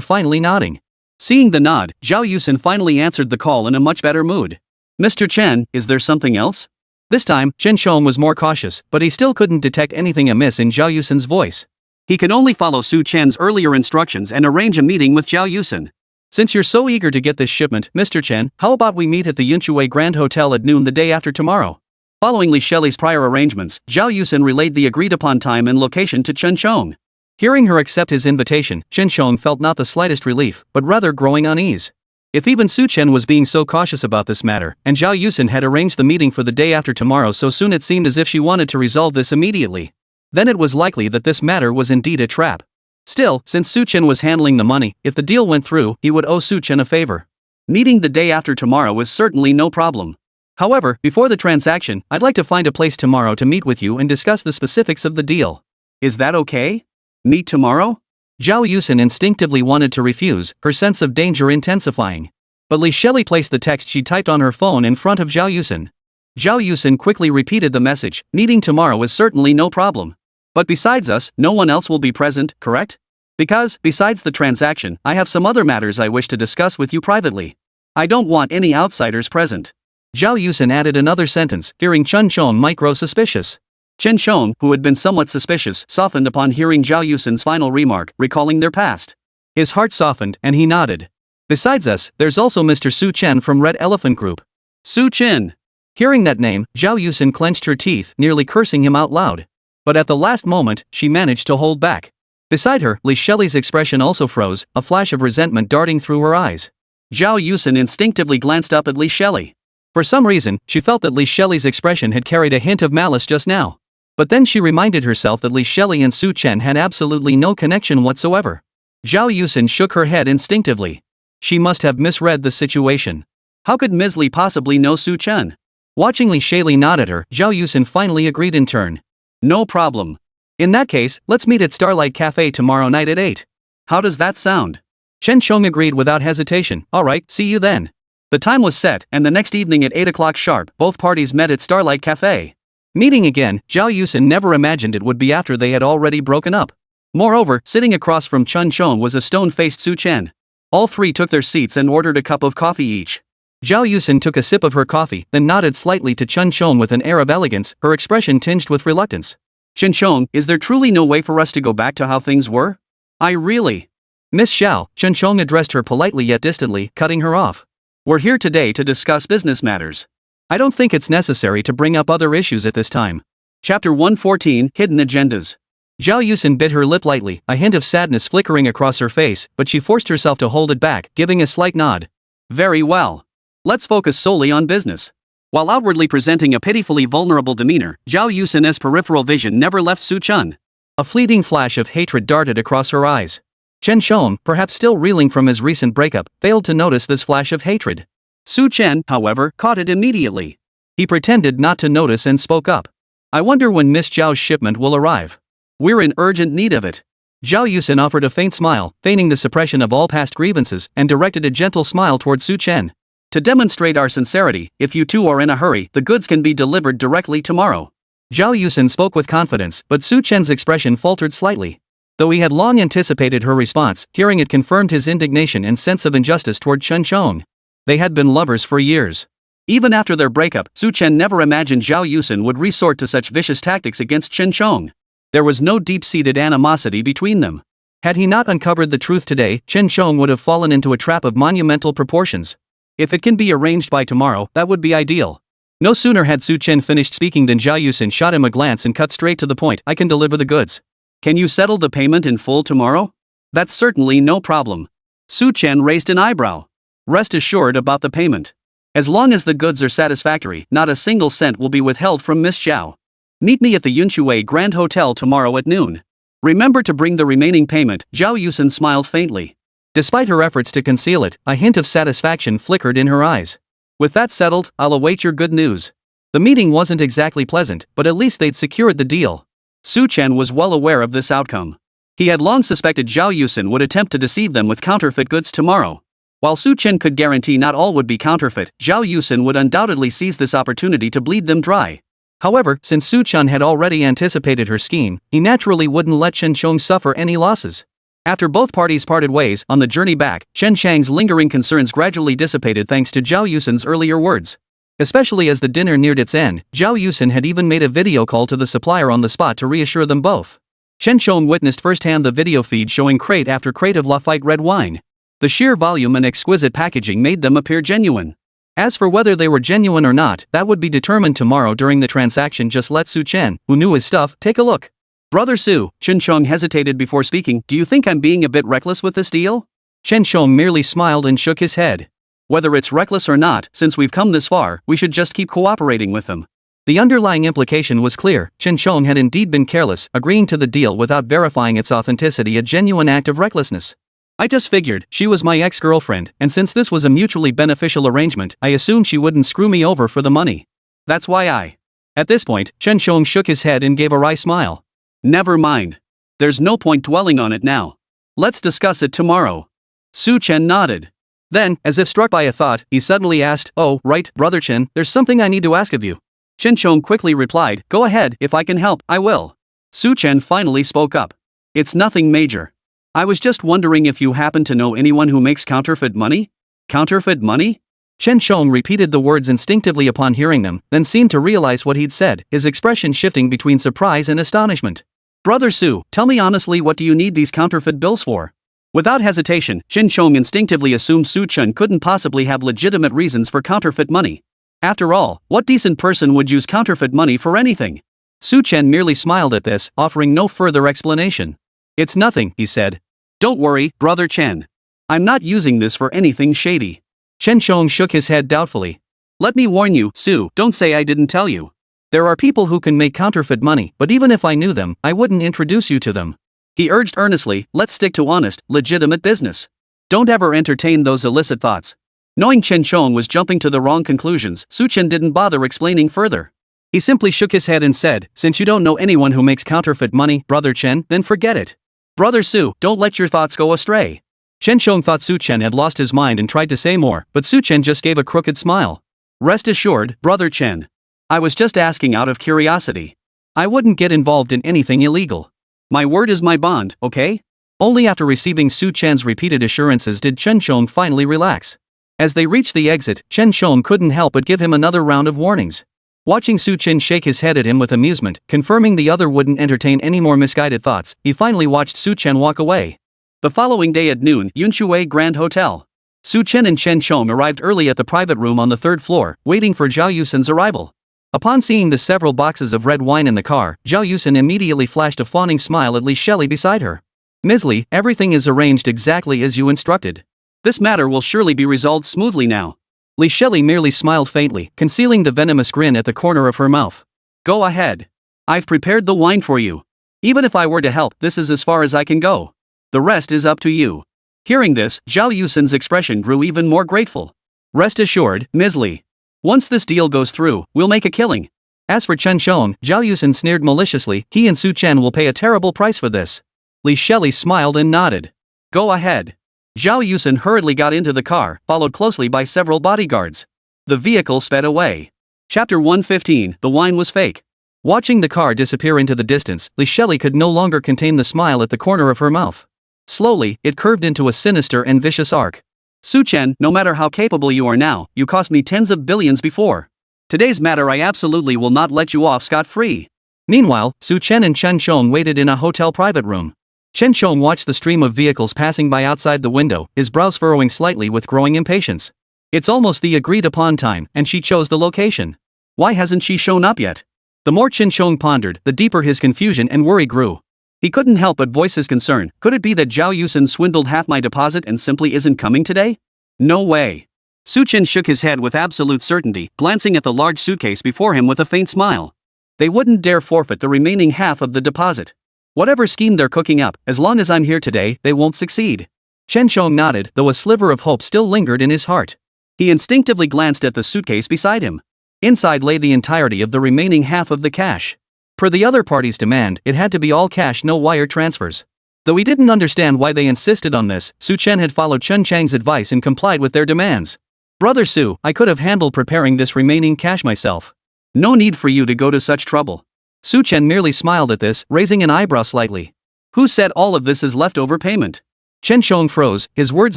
finally nodding. Seeing the nod, Zhao Yusin finally answered the call in a much better mood. Mr. Chen, is there something else? This time, Chen Chong was more cautious, but he still couldn't detect anything amiss in Zhao Yusin's voice. He could only follow Su Chen's earlier instructions and arrange a meeting with Zhao Yusin. Since you're so eager to get this shipment, Mr. Chen, how about we meet at the Yunshui Grand Hotel at noon the day after tomorrow? Following Li Shelley's prior arrangements, Zhao Yusin relayed the agreed-upon time and location to Chen Chong. Hearing her accept his invitation, Chen Chong felt not the slightest relief, but rather growing unease. If even Su Chen was being so cautious about this matter, and Zhao Yusin had arranged the meeting for the day after tomorrow so soon, it seemed as if she wanted to resolve this immediately. Then it was likely that this matter was indeed a trap. Still, since Su Chen was handling the money, if the deal went through, he would owe Su Chen a favor. Meeting the day after tomorrow is certainly no problem. However, before the transaction, I'd like to find a place tomorrow to meet with you and discuss the specifics of the deal. Is that okay? Meet tomorrow? Zhao Yusin instinctively wanted to refuse, her sense of danger intensifying. But Li Shelley placed the text she typed on her phone in front of Zhao Yusin. Zhao Yusin quickly repeated the message, meeting tomorrow is certainly no problem. But besides us, no one else will be present, correct? Because, besides the transaction, I have some other matters I wish to discuss with you privately. I don't want any outsiders present. Zhao Yusen added another sentence, fearing Chen Chong might grow suspicious. Chen Chong, who had been somewhat suspicious, softened upon hearing Zhao Yusen's final remark, recalling their past. His heart softened, and he nodded. Besides us, there's also Mr. Su Chen from Red Elephant Group. Su Chen. Hearing that name, Zhao Yusen clenched her teeth, nearly cursing him out loud. But at the last moment, she managed to hold back. Beside her, Li Shelley's expression also froze, a flash of resentment darting through her eyes. Zhao Yusen instinctively glanced up at Li Shelley. For some reason, she felt that Li Shelley's expression had carried a hint of malice just now. But then she reminded herself that Li Shelley and Su Chen had absolutely no connection whatsoever. Zhao Yusen shook her head instinctively. She must have misread the situation. How could Ms. Li possibly know Su Chen? Watching Li Shelley nod at her, Zhao Yusen finally agreed in turn. No problem. In that case, let's meet at Starlight Cafe tomorrow night at 8. How does that sound? Chen Chong agreed without hesitation. Alright, see you then. The time was set, and the next evening at 8 o'clock sharp, both parties met at Starlight Cafe. Meeting again, Zhao Yusen never imagined it would be after they had already broken up. Moreover, sitting across from Chen Chong was a stone-faced Su Chen. All three took their seats and ordered a cup of coffee each. Zhao Yusen took a sip of her coffee, then nodded slightly to Chen Chong with an air of elegance, her expression tinged with reluctance. Chen Chong, is there truly no way for us to go back to how things were? Miss Xiao, Chen Chong addressed her politely yet distantly, cutting her off. We're here today to discuss business matters. I don't think it's necessary to bring up other issues at this time. Chapter 114, Hidden Agendas. Zhao Yusen bit her lip lightly, a hint of sadness flickering across her face, but she forced herself to hold it back, giving a slight nod. Very well. Let's focus solely on business. While outwardly presenting a pitifully vulnerable demeanor, Zhao Yusen's peripheral vision never left Su Chen. A fleeting flash of hatred darted across her eyes. Chen Chong, perhaps still reeling from his recent breakup, failed to notice this flash of hatred. Su Chen, however, caught it immediately. He pretended not to notice and spoke up. I wonder when Miss Zhao's shipment will arrive. We're in urgent need of it. Zhao Yusen offered a faint smile, feigning the suppression of all past grievances, and directed a gentle smile toward Su Chen. To demonstrate our sincerity, if you two are in a hurry, the goods can be delivered directly tomorrow. Zhao Yusen spoke with confidence, but Su Chen's expression faltered slightly. Though he had long anticipated her response, hearing it confirmed his indignation and sense of injustice toward Chen Chong. They had been lovers for years. Even after their breakup, Su Chen never imagined Zhao Yusen would resort to such vicious tactics against Chen Chong. There was no deep-seated animosity between them. Had he not uncovered the truth today, Chen Chong would have fallen into a trap of monumental proportions. If it can be arranged by tomorrow, that would be ideal. No sooner had Su Chen finished speaking than Zhao Yusen shot him a glance and cut straight to the point. I can deliver the goods. Can you settle the payment in full tomorrow? That's certainly no problem. Su Chen raised an eyebrow. Rest assured about the payment. As long as the goods are satisfactory, not a single cent will be withheld from Miss Zhao. Meet me at the Yunshui Grand Hotel tomorrow at noon. Remember to bring the remaining payment. Zhao Yusen smiled faintly. Despite her efforts to conceal it, a hint of satisfaction flickered in her eyes. With that settled, I'll await your good news. The meeting wasn't exactly pleasant, but at least they'd secured the deal. Su Chen was well aware of this outcome. He had long suspected Zhao Yusen would attempt to deceive them with counterfeit goods tomorrow. While Su Chen could guarantee not all would be counterfeit, Zhao Yusen would undoubtedly seize this opportunity to bleed them dry. However, since Su Chen had already anticipated her scheme, he naturally wouldn't let Chen Chong suffer any losses. After both parties parted ways, on the journey back, Chen Chang's lingering concerns gradually dissipated thanks to Zhao Yusen's earlier words. Especially as the dinner neared its end, Zhao Yusen had even made a video call to the supplier on the spot to reassure them both. Chen Chong witnessed firsthand the video feed showing crate after crate of Lafite red wine. The sheer volume and exquisite packaging made them appear genuine. As for whether they were genuine or not, that would be determined tomorrow during the transaction. Just let Su Chen, who knew his stuff, take a look. Brother Su, Chen Chong hesitated before speaking. Do you think I'm being a bit reckless with this deal? Chen Chong merely smiled and shook his head. Whether it's reckless or not, since we've come this far, we should just keep cooperating with them. The underlying implication was clear. Chen Chong had indeed been careless, agreeing to the deal without verifying its authenticity, a genuine act of recklessness. I just figured, she was my ex-girlfriend, and since this was a mutually beneficial arrangement, I assumed she wouldn't screw me over for the money. That's why I. At this point, Chen Chong shook his head and gave a wry smile. Never mind. There's no point dwelling on it now. Let's discuss it tomorrow. Su Chen nodded. Then, as if struck by a thought, he suddenly asked, "Oh, right, Brother Chen, there's something I need to ask of you." Chen Chong quickly replied, "Go ahead, if I can help, I will." Su Chen finally spoke up. "It's nothing major. I was just wondering if you happen to know anyone who makes counterfeit money?" Counterfeit money? Chen Shong repeated the words instinctively upon hearing them, then seemed to realize what he'd said, his expression shifting between surprise and astonishment. Brother Su, tell me honestly, what do you need these counterfeit bills for? Without hesitation, Chen Shong instinctively assumed Su Chen couldn't possibly have legitimate reasons for counterfeit money. After all, what decent person would use counterfeit money for anything? Su Chen merely smiled at this, offering no further explanation. It's nothing, he said. Don't worry, Brother Chen. I'm not using this for anything shady. Chen Shong shook his head doubtfully. Let me warn you, Su, don't say I didn't tell you. There are people who can make counterfeit money, but even if I knew them, I wouldn't introduce you to them. He urged earnestly, let's stick to honest, legitimate business. Don't ever entertain those illicit thoughts. Knowing Chen Shong was jumping to the wrong conclusions, Su Chen didn't bother explaining further. He simply shook his head and said, since you don't know anyone who makes counterfeit money, Brother Chen, then forget it. Brother Su, don't let your thoughts go astray. Chen Shong thought Su Chen had lost his mind and tried to say more, but Su Chen just gave a crooked smile. Rest assured, Brother Chen. I was just asking out of curiosity. I wouldn't get involved in anything illegal. My word is my bond, okay? Only after receiving Su Chen's repeated assurances did Chen Shong finally relax. As they reached the exit, Chen Shong couldn't help but give him another round of warnings. Watching Su Chen shake his head at him with amusement, confirming the other wouldn't entertain any more misguided thoughts, he finally watched Su Chen walk away. The following day at noon, Yunshui Grand Hotel. Su Chen and Chen Shong arrived early at the private room on the third floor, waiting for Zhao Yusen's arrival. Upon seeing the several boxes of red wine in the car, Zhao Yusen immediately flashed a fawning smile at Li Shelley beside her. Ms. Li, everything is arranged exactly as you instructed. This matter will surely be resolved smoothly now. Li Shelley merely smiled faintly, concealing the venomous grin at the corner of her mouth. Go ahead. I've prepared the wine for you. Even if I were to help, this is as far as I can go. The rest is up to you. Hearing this, Zhao Yusen's expression grew even more grateful. Rest assured, Ms. Li. Once this deal goes through, we'll make a killing. As for Chen Shong, Zhao Yusen sneered maliciously, he and Su Chen will pay a terrible price for this. Li Shelley smiled and nodded. Go ahead. Zhao Yusen hurriedly got into the car, followed closely by several bodyguards. The vehicle sped away. Chapter 115, The Wine Was Fake. Watching the car disappear into the distance, Li Shelley could no longer contain the smile at the corner of her mouth. Slowly, it curved into a sinister and vicious arc. Su Chen, no matter how capable you are now, you cost me tens of billions before. Today's matter I absolutely will not let you off scot-free. Meanwhile, Su Chen and Chen Shong waited in a hotel private room. Chen Shong watched the stream of vehicles passing by outside the window, his brows furrowing slightly with growing impatience. It's almost the agreed-upon time, and she chose the location. Why hasn't she shown up yet? The more Chen Shong pondered, the deeper his confusion and worry grew. He couldn't help but voice his concern. Could it be that Zhao Yusen swindled half my deposit and simply isn't coming today? No way. Su Chen shook his head with absolute certainty, glancing at the large suitcase before him with a faint smile. They wouldn't dare forfeit the remaining half of the deposit. Whatever scheme they're cooking up, as long as I'm here today, they won't succeed. Chen Shong nodded, though a sliver of hope still lingered in his heart. He instinctively glanced at the suitcase beside him. Inside lay the entirety of the remaining half of the cash. Per the other party's demand, it had to be all cash, no wire transfers. Though he didn't understand why they insisted on this, Su Chen had followed Chen Chang's advice and complied with their demands. Brother Su, I could have handled preparing this remaining cash myself. No need for you to go to such trouble. Su Chen merely smiled at this, raising an eyebrow slightly. Who said all of this is leftover payment? Chen Shong froze, his words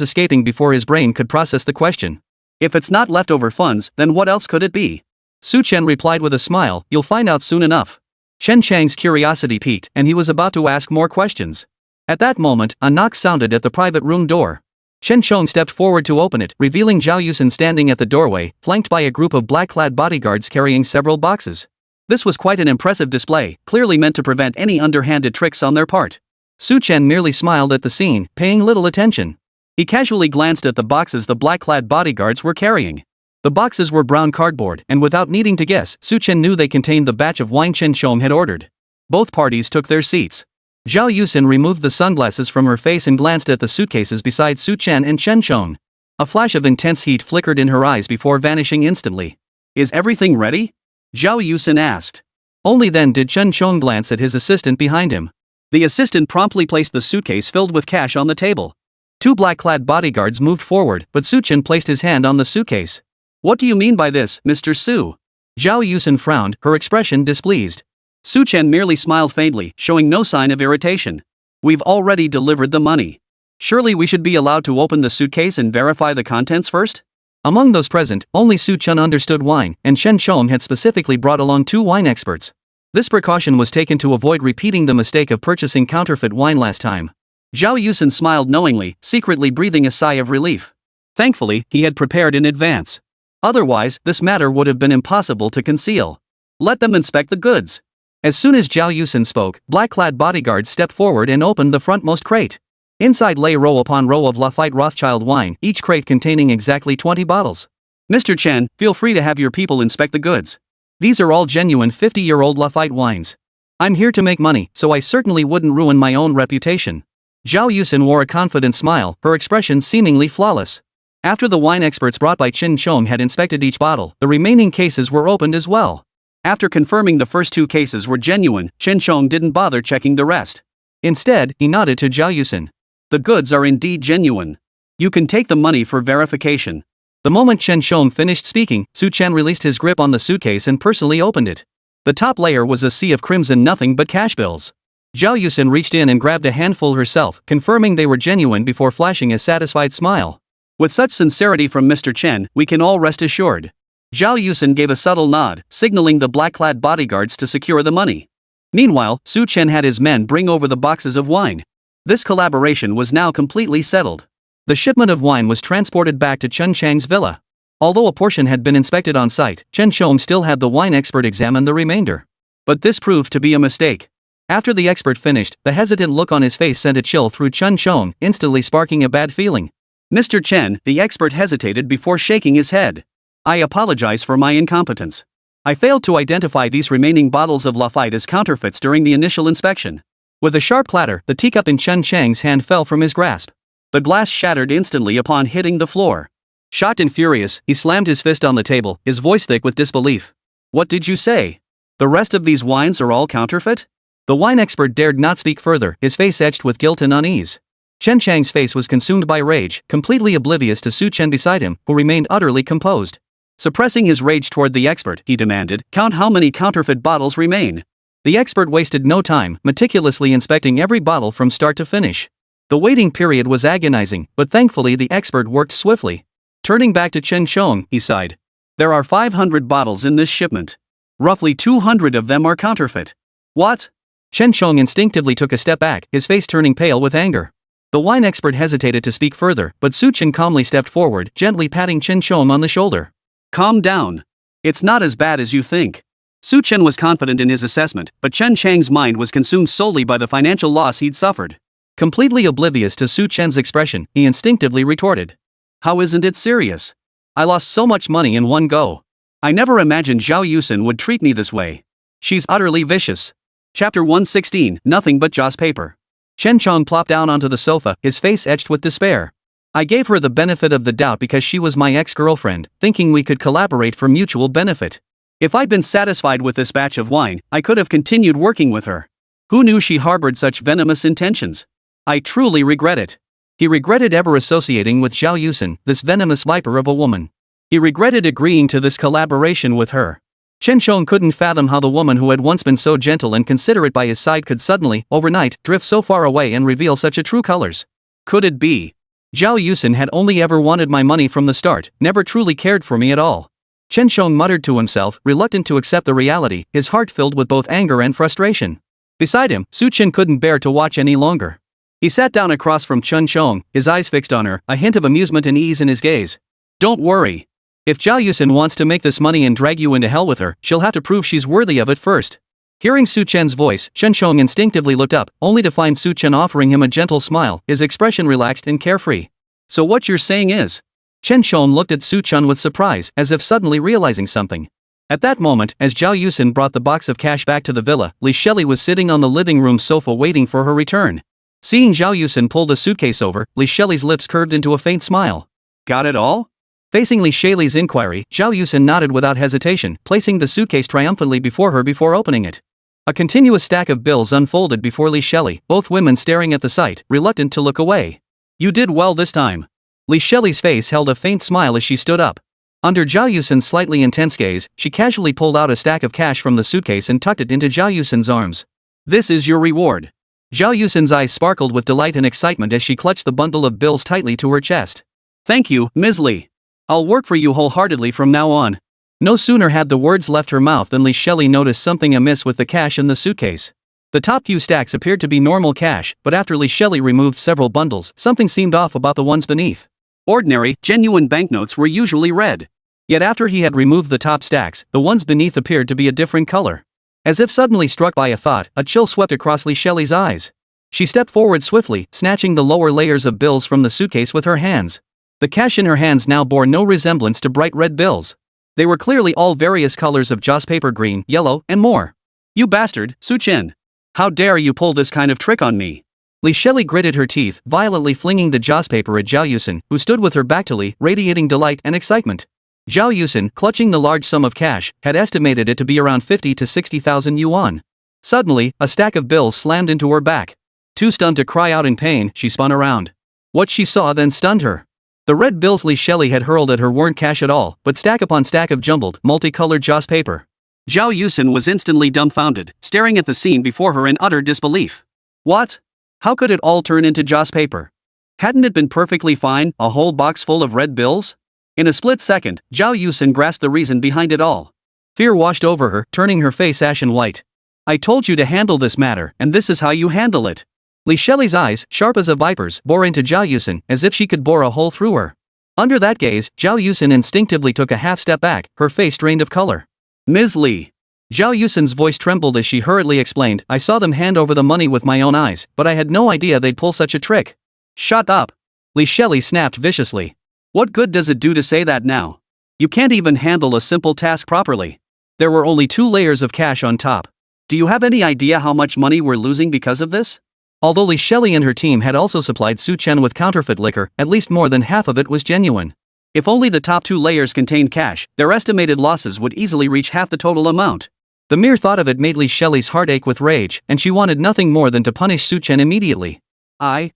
escaping before his brain could process the question. If it's not leftover funds, then what else could it be? Su Chen replied with a smile, you'll find out soon enough. Chen Chang's curiosity piqued, and he was about to ask more questions. At that moment, a knock sounded at the private room door. Chen Shong stepped forward to open it, revealing Zhao Yusen standing at the doorway, flanked by a group of black-clad bodyguards carrying several boxes. This was quite an impressive display, clearly meant to prevent any underhanded tricks on their part. Su Chen merely smiled at the scene, paying little attention. He casually glanced at the boxes the black-clad bodyguards were carrying. The boxes were brown cardboard, and without needing to guess, Su Chen knew they contained the batch of wine Chen Shong had ordered. Both parties took their seats. Zhao Yusen removed the sunglasses from her face and glanced at the suitcases beside Su Chen and Chen Shong. A flash of intense heat flickered in her eyes before vanishing instantly. Is everything ready? Zhao Yusen asked. Only then did Chen Shong glance at his assistant behind him. The assistant promptly placed the suitcase filled with cash on the table. Two black-clad bodyguards moved forward, but Su Chen placed his hand on the suitcase. What do you mean by this, Mr. Su? Zhao Yusen frowned, her expression displeased. Su Chen merely smiled faintly, showing no sign of irritation. We've already delivered the money. Surely we should be allowed to open the suitcase and verify the contents first? Among those present, only Su Chen understood wine, and Chen Shong had specifically brought along 2 wine experts. This precaution was taken to avoid repeating the mistake of purchasing counterfeit wine last time. Zhao Yusen smiled knowingly, secretly breathing a sigh of relief. Thankfully, he had prepared in advance. Otherwise, this matter would have been impossible to conceal. Let them inspect the goods. As soon as Zhao Yusen spoke, black-clad bodyguards stepped forward and opened the frontmost crate. Inside lay row upon row of Lafite Rothschild wine, each crate containing exactly 20 bottles. Mr. Chen, feel free to have your people inspect the goods. These are all genuine 50-year-old Lafite wines. I'm here to make money, so I certainly wouldn't ruin my own reputation. Zhao Yusen wore a confident smile, her expression seemingly flawless. After the wine experts brought by Chen Shong had inspected each bottle, the remaining cases were opened as well. After confirming the first 2 cases were genuine, Chen Shong didn't bother checking the rest. Instead, he nodded to Zhao Yusen. The goods are indeed genuine. You can take the money for verification. The moment Chen Shong finished speaking, Su Chen released his grip on the suitcase and personally opened it. The top layer was a sea of crimson, nothing but cash bills. Zhao Yusen reached in and grabbed a handful herself, confirming they were genuine before flashing a satisfied smile. With such sincerity from Mr. Chen, we can all rest assured. Zhao Yusen gave a subtle nod, signaling the black-clad bodyguards to secure the money. Meanwhile, Su Chen had his men bring over the boxes of wine. This collaboration was now completely settled. The shipment of wine was transported back to Chen Chang's villa. Although a portion had been inspected on site, Chen Shong still had the wine expert examine the remainder. But this proved to be a mistake. After the expert finished, the hesitant look on his face sent a chill through Chen Shong, instantly sparking a bad feeling. Mr. Chen, the expert hesitated before shaking his head. I apologize for my incompetence. I failed to identify these remaining bottles of Lafite as counterfeits during the initial inspection. With a sharp clatter, the teacup in Chen Chang's hand fell from his grasp. The glass shattered instantly upon hitting the floor. Shocked and furious, he slammed his fist on the table, his voice thick with disbelief. What did you say? The rest of these wines are all counterfeit? The wine expert dared not speak further, his face etched with guilt and unease. Chen Chang's face was consumed by rage, completely oblivious to Su Chen beside him, who remained utterly composed. Suppressing his rage toward the expert, he demanded, count how many counterfeit bottles remain. The expert wasted no time, meticulously inspecting every bottle from start to finish. The waiting period was agonizing, but thankfully the expert worked swiftly. Turning back to Chen Shong, he sighed. There are 500 bottles in this shipment. Roughly 200 of them are counterfeit. What? Chen Shong instinctively took a step back, his face turning pale with anger. The wine expert hesitated to speak further, but Su Chen calmly stepped forward, gently patting Chen Shong on the shoulder. Calm down. It's not as bad as you think. Su Chen was confident in his assessment, but Chen Chang's mind was consumed solely by the financial loss he'd suffered. Completely oblivious to Su Chen's expression, he instinctively retorted. How isn't it serious? I lost so much money in one go. I never imagined Zhao Yusen would treat me this way. She's utterly vicious. Chapter 116, Nothing But Joss Paper. Chen Chong plopped down onto the sofa, his face etched with despair. I gave her the benefit of the doubt because she was my ex-girlfriend, thinking we could collaborate for mutual benefit. If I'd been satisfied with this batch of wine, I could have continued working with her. Who knew she harbored such venomous intentions? I truly regret it. He regretted ever associating with Zhao Yusen, this venomous viper of a woman. He regretted agreeing to this collaboration with her. Chen Shong couldn't fathom how the woman who had once been so gentle and considerate by his side could suddenly, overnight, drift so far away and reveal such a true colors. Could it be? Zhao Yusen had only ever wanted my money from the start, never truly cared for me at all. Chen Shong muttered to himself, reluctant to accept the reality, his heart filled with both anger and frustration. Beside him, Su Chen couldn't bear to watch any longer. He sat down across from Chen Shong, his eyes fixed on her, a hint of amusement and ease in his gaze. Don't worry. If Zhao Yusen wants to make this money and drag you into hell with her, she'll have to prove she's worthy of it first. Hearing Su Chen's voice, Chen Shong instinctively looked up, only to find Su Chen offering him a gentle smile, his expression relaxed and carefree. So what you're saying is? Chen Shong looked at Su Chen with surprise, as if suddenly realizing something. At that moment, as Zhao Yusen brought the box of cash back to the villa, Li Shelley was sitting on the living room sofa waiting for her return. Seeing Zhao Yusen pull the suitcase over, Li Shelley's lips curved into a faint smile. Got it all? Facing Li Shelley's inquiry, Zhao Yusen nodded without hesitation, placing the suitcase triumphantly before her before opening it. A continuous stack of bills unfolded before Li Shelley, both women staring at the sight, reluctant to look away. You did well this time. Li Shelley's face held a faint smile as she stood up. Under Zhao Yusen's slightly intense gaze, she casually pulled out a stack of cash from the suitcase and tucked it into Zhao Yusen's arms. This is your reward. Zhao Yusen's eyes sparkled with delight and excitement as she clutched the bundle of bills tightly to her chest. Thank you, Ms. Li. I'll work for you wholeheartedly from now on. No sooner had the words left her mouth than Li Shelley noticed something amiss with the cash in the suitcase. The top few stacks appeared to be normal cash, but after Li Shelley removed several bundles, something seemed off about the ones beneath. Ordinary, genuine banknotes were usually red. Yet after he had removed the top stacks, the ones beneath appeared to be a different color. As if suddenly struck by a thought, a chill swept across Li Shelley's eyes. She stepped forward swiftly, snatching the lower layers of bills from the suitcase with her hands. The cash in her hands now bore no resemblance to bright red bills. They were clearly all various colors of joss paper, green, yellow, and more. You bastard, Su Chen! How dare you pull this kind of trick on me? Li Shelley gritted her teeth, violently flinging the joss paper at Zhao Yusen, who stood with her back to Li, radiating delight and excitement. Zhao Yusen, clutching the large sum of cash, had estimated it to be around 50 to 60,000 yuan. Suddenly, a stack of bills slammed into her back. Too stunned to cry out in pain, she spun around. What she saw then stunned her. The red bills Li Shelley had hurled at her weren't cash at all, but stack upon stack of jumbled, multicolored joss paper. Zhao Yusen was instantly dumbfounded, staring at the scene before her in utter disbelief. What? How could it all turn into joss paper? Hadn't it been perfectly fine, a whole box full of red bills? In a split second, Zhao Yusen grasped the reason behind it all. Fear washed over her, turning her face ashen white. I told you to handle this matter, and this is how you handle it. Li Shelley's eyes, sharp as a viper's, bore into Zhao Yusen, as if she could bore a hole through her. Under that gaze, Zhao Yusen instinctively took a half step back, her face drained of color. Ms. Li. Zhao Yusen's voice trembled as she hurriedly explained, I saw them hand over the money with my own eyes, but I had no idea they'd pull such a trick. Shut up! Li Shelley snapped viciously. What good does it do to say that now? You can't even handle a simple task properly. There were only 2 layers of cash on top. Do you have any idea how much money we're losing because of this? Although Li Shelley and her team had also supplied Su Chen with counterfeit liquor, at least more than half of it was genuine. If only the top 2 layers contained cash, their estimated losses would easily reach half the total amount. The mere thought of it made Li Shelley's heart ache with rage, and she wanted nothing more than to punish Su Chen immediately. I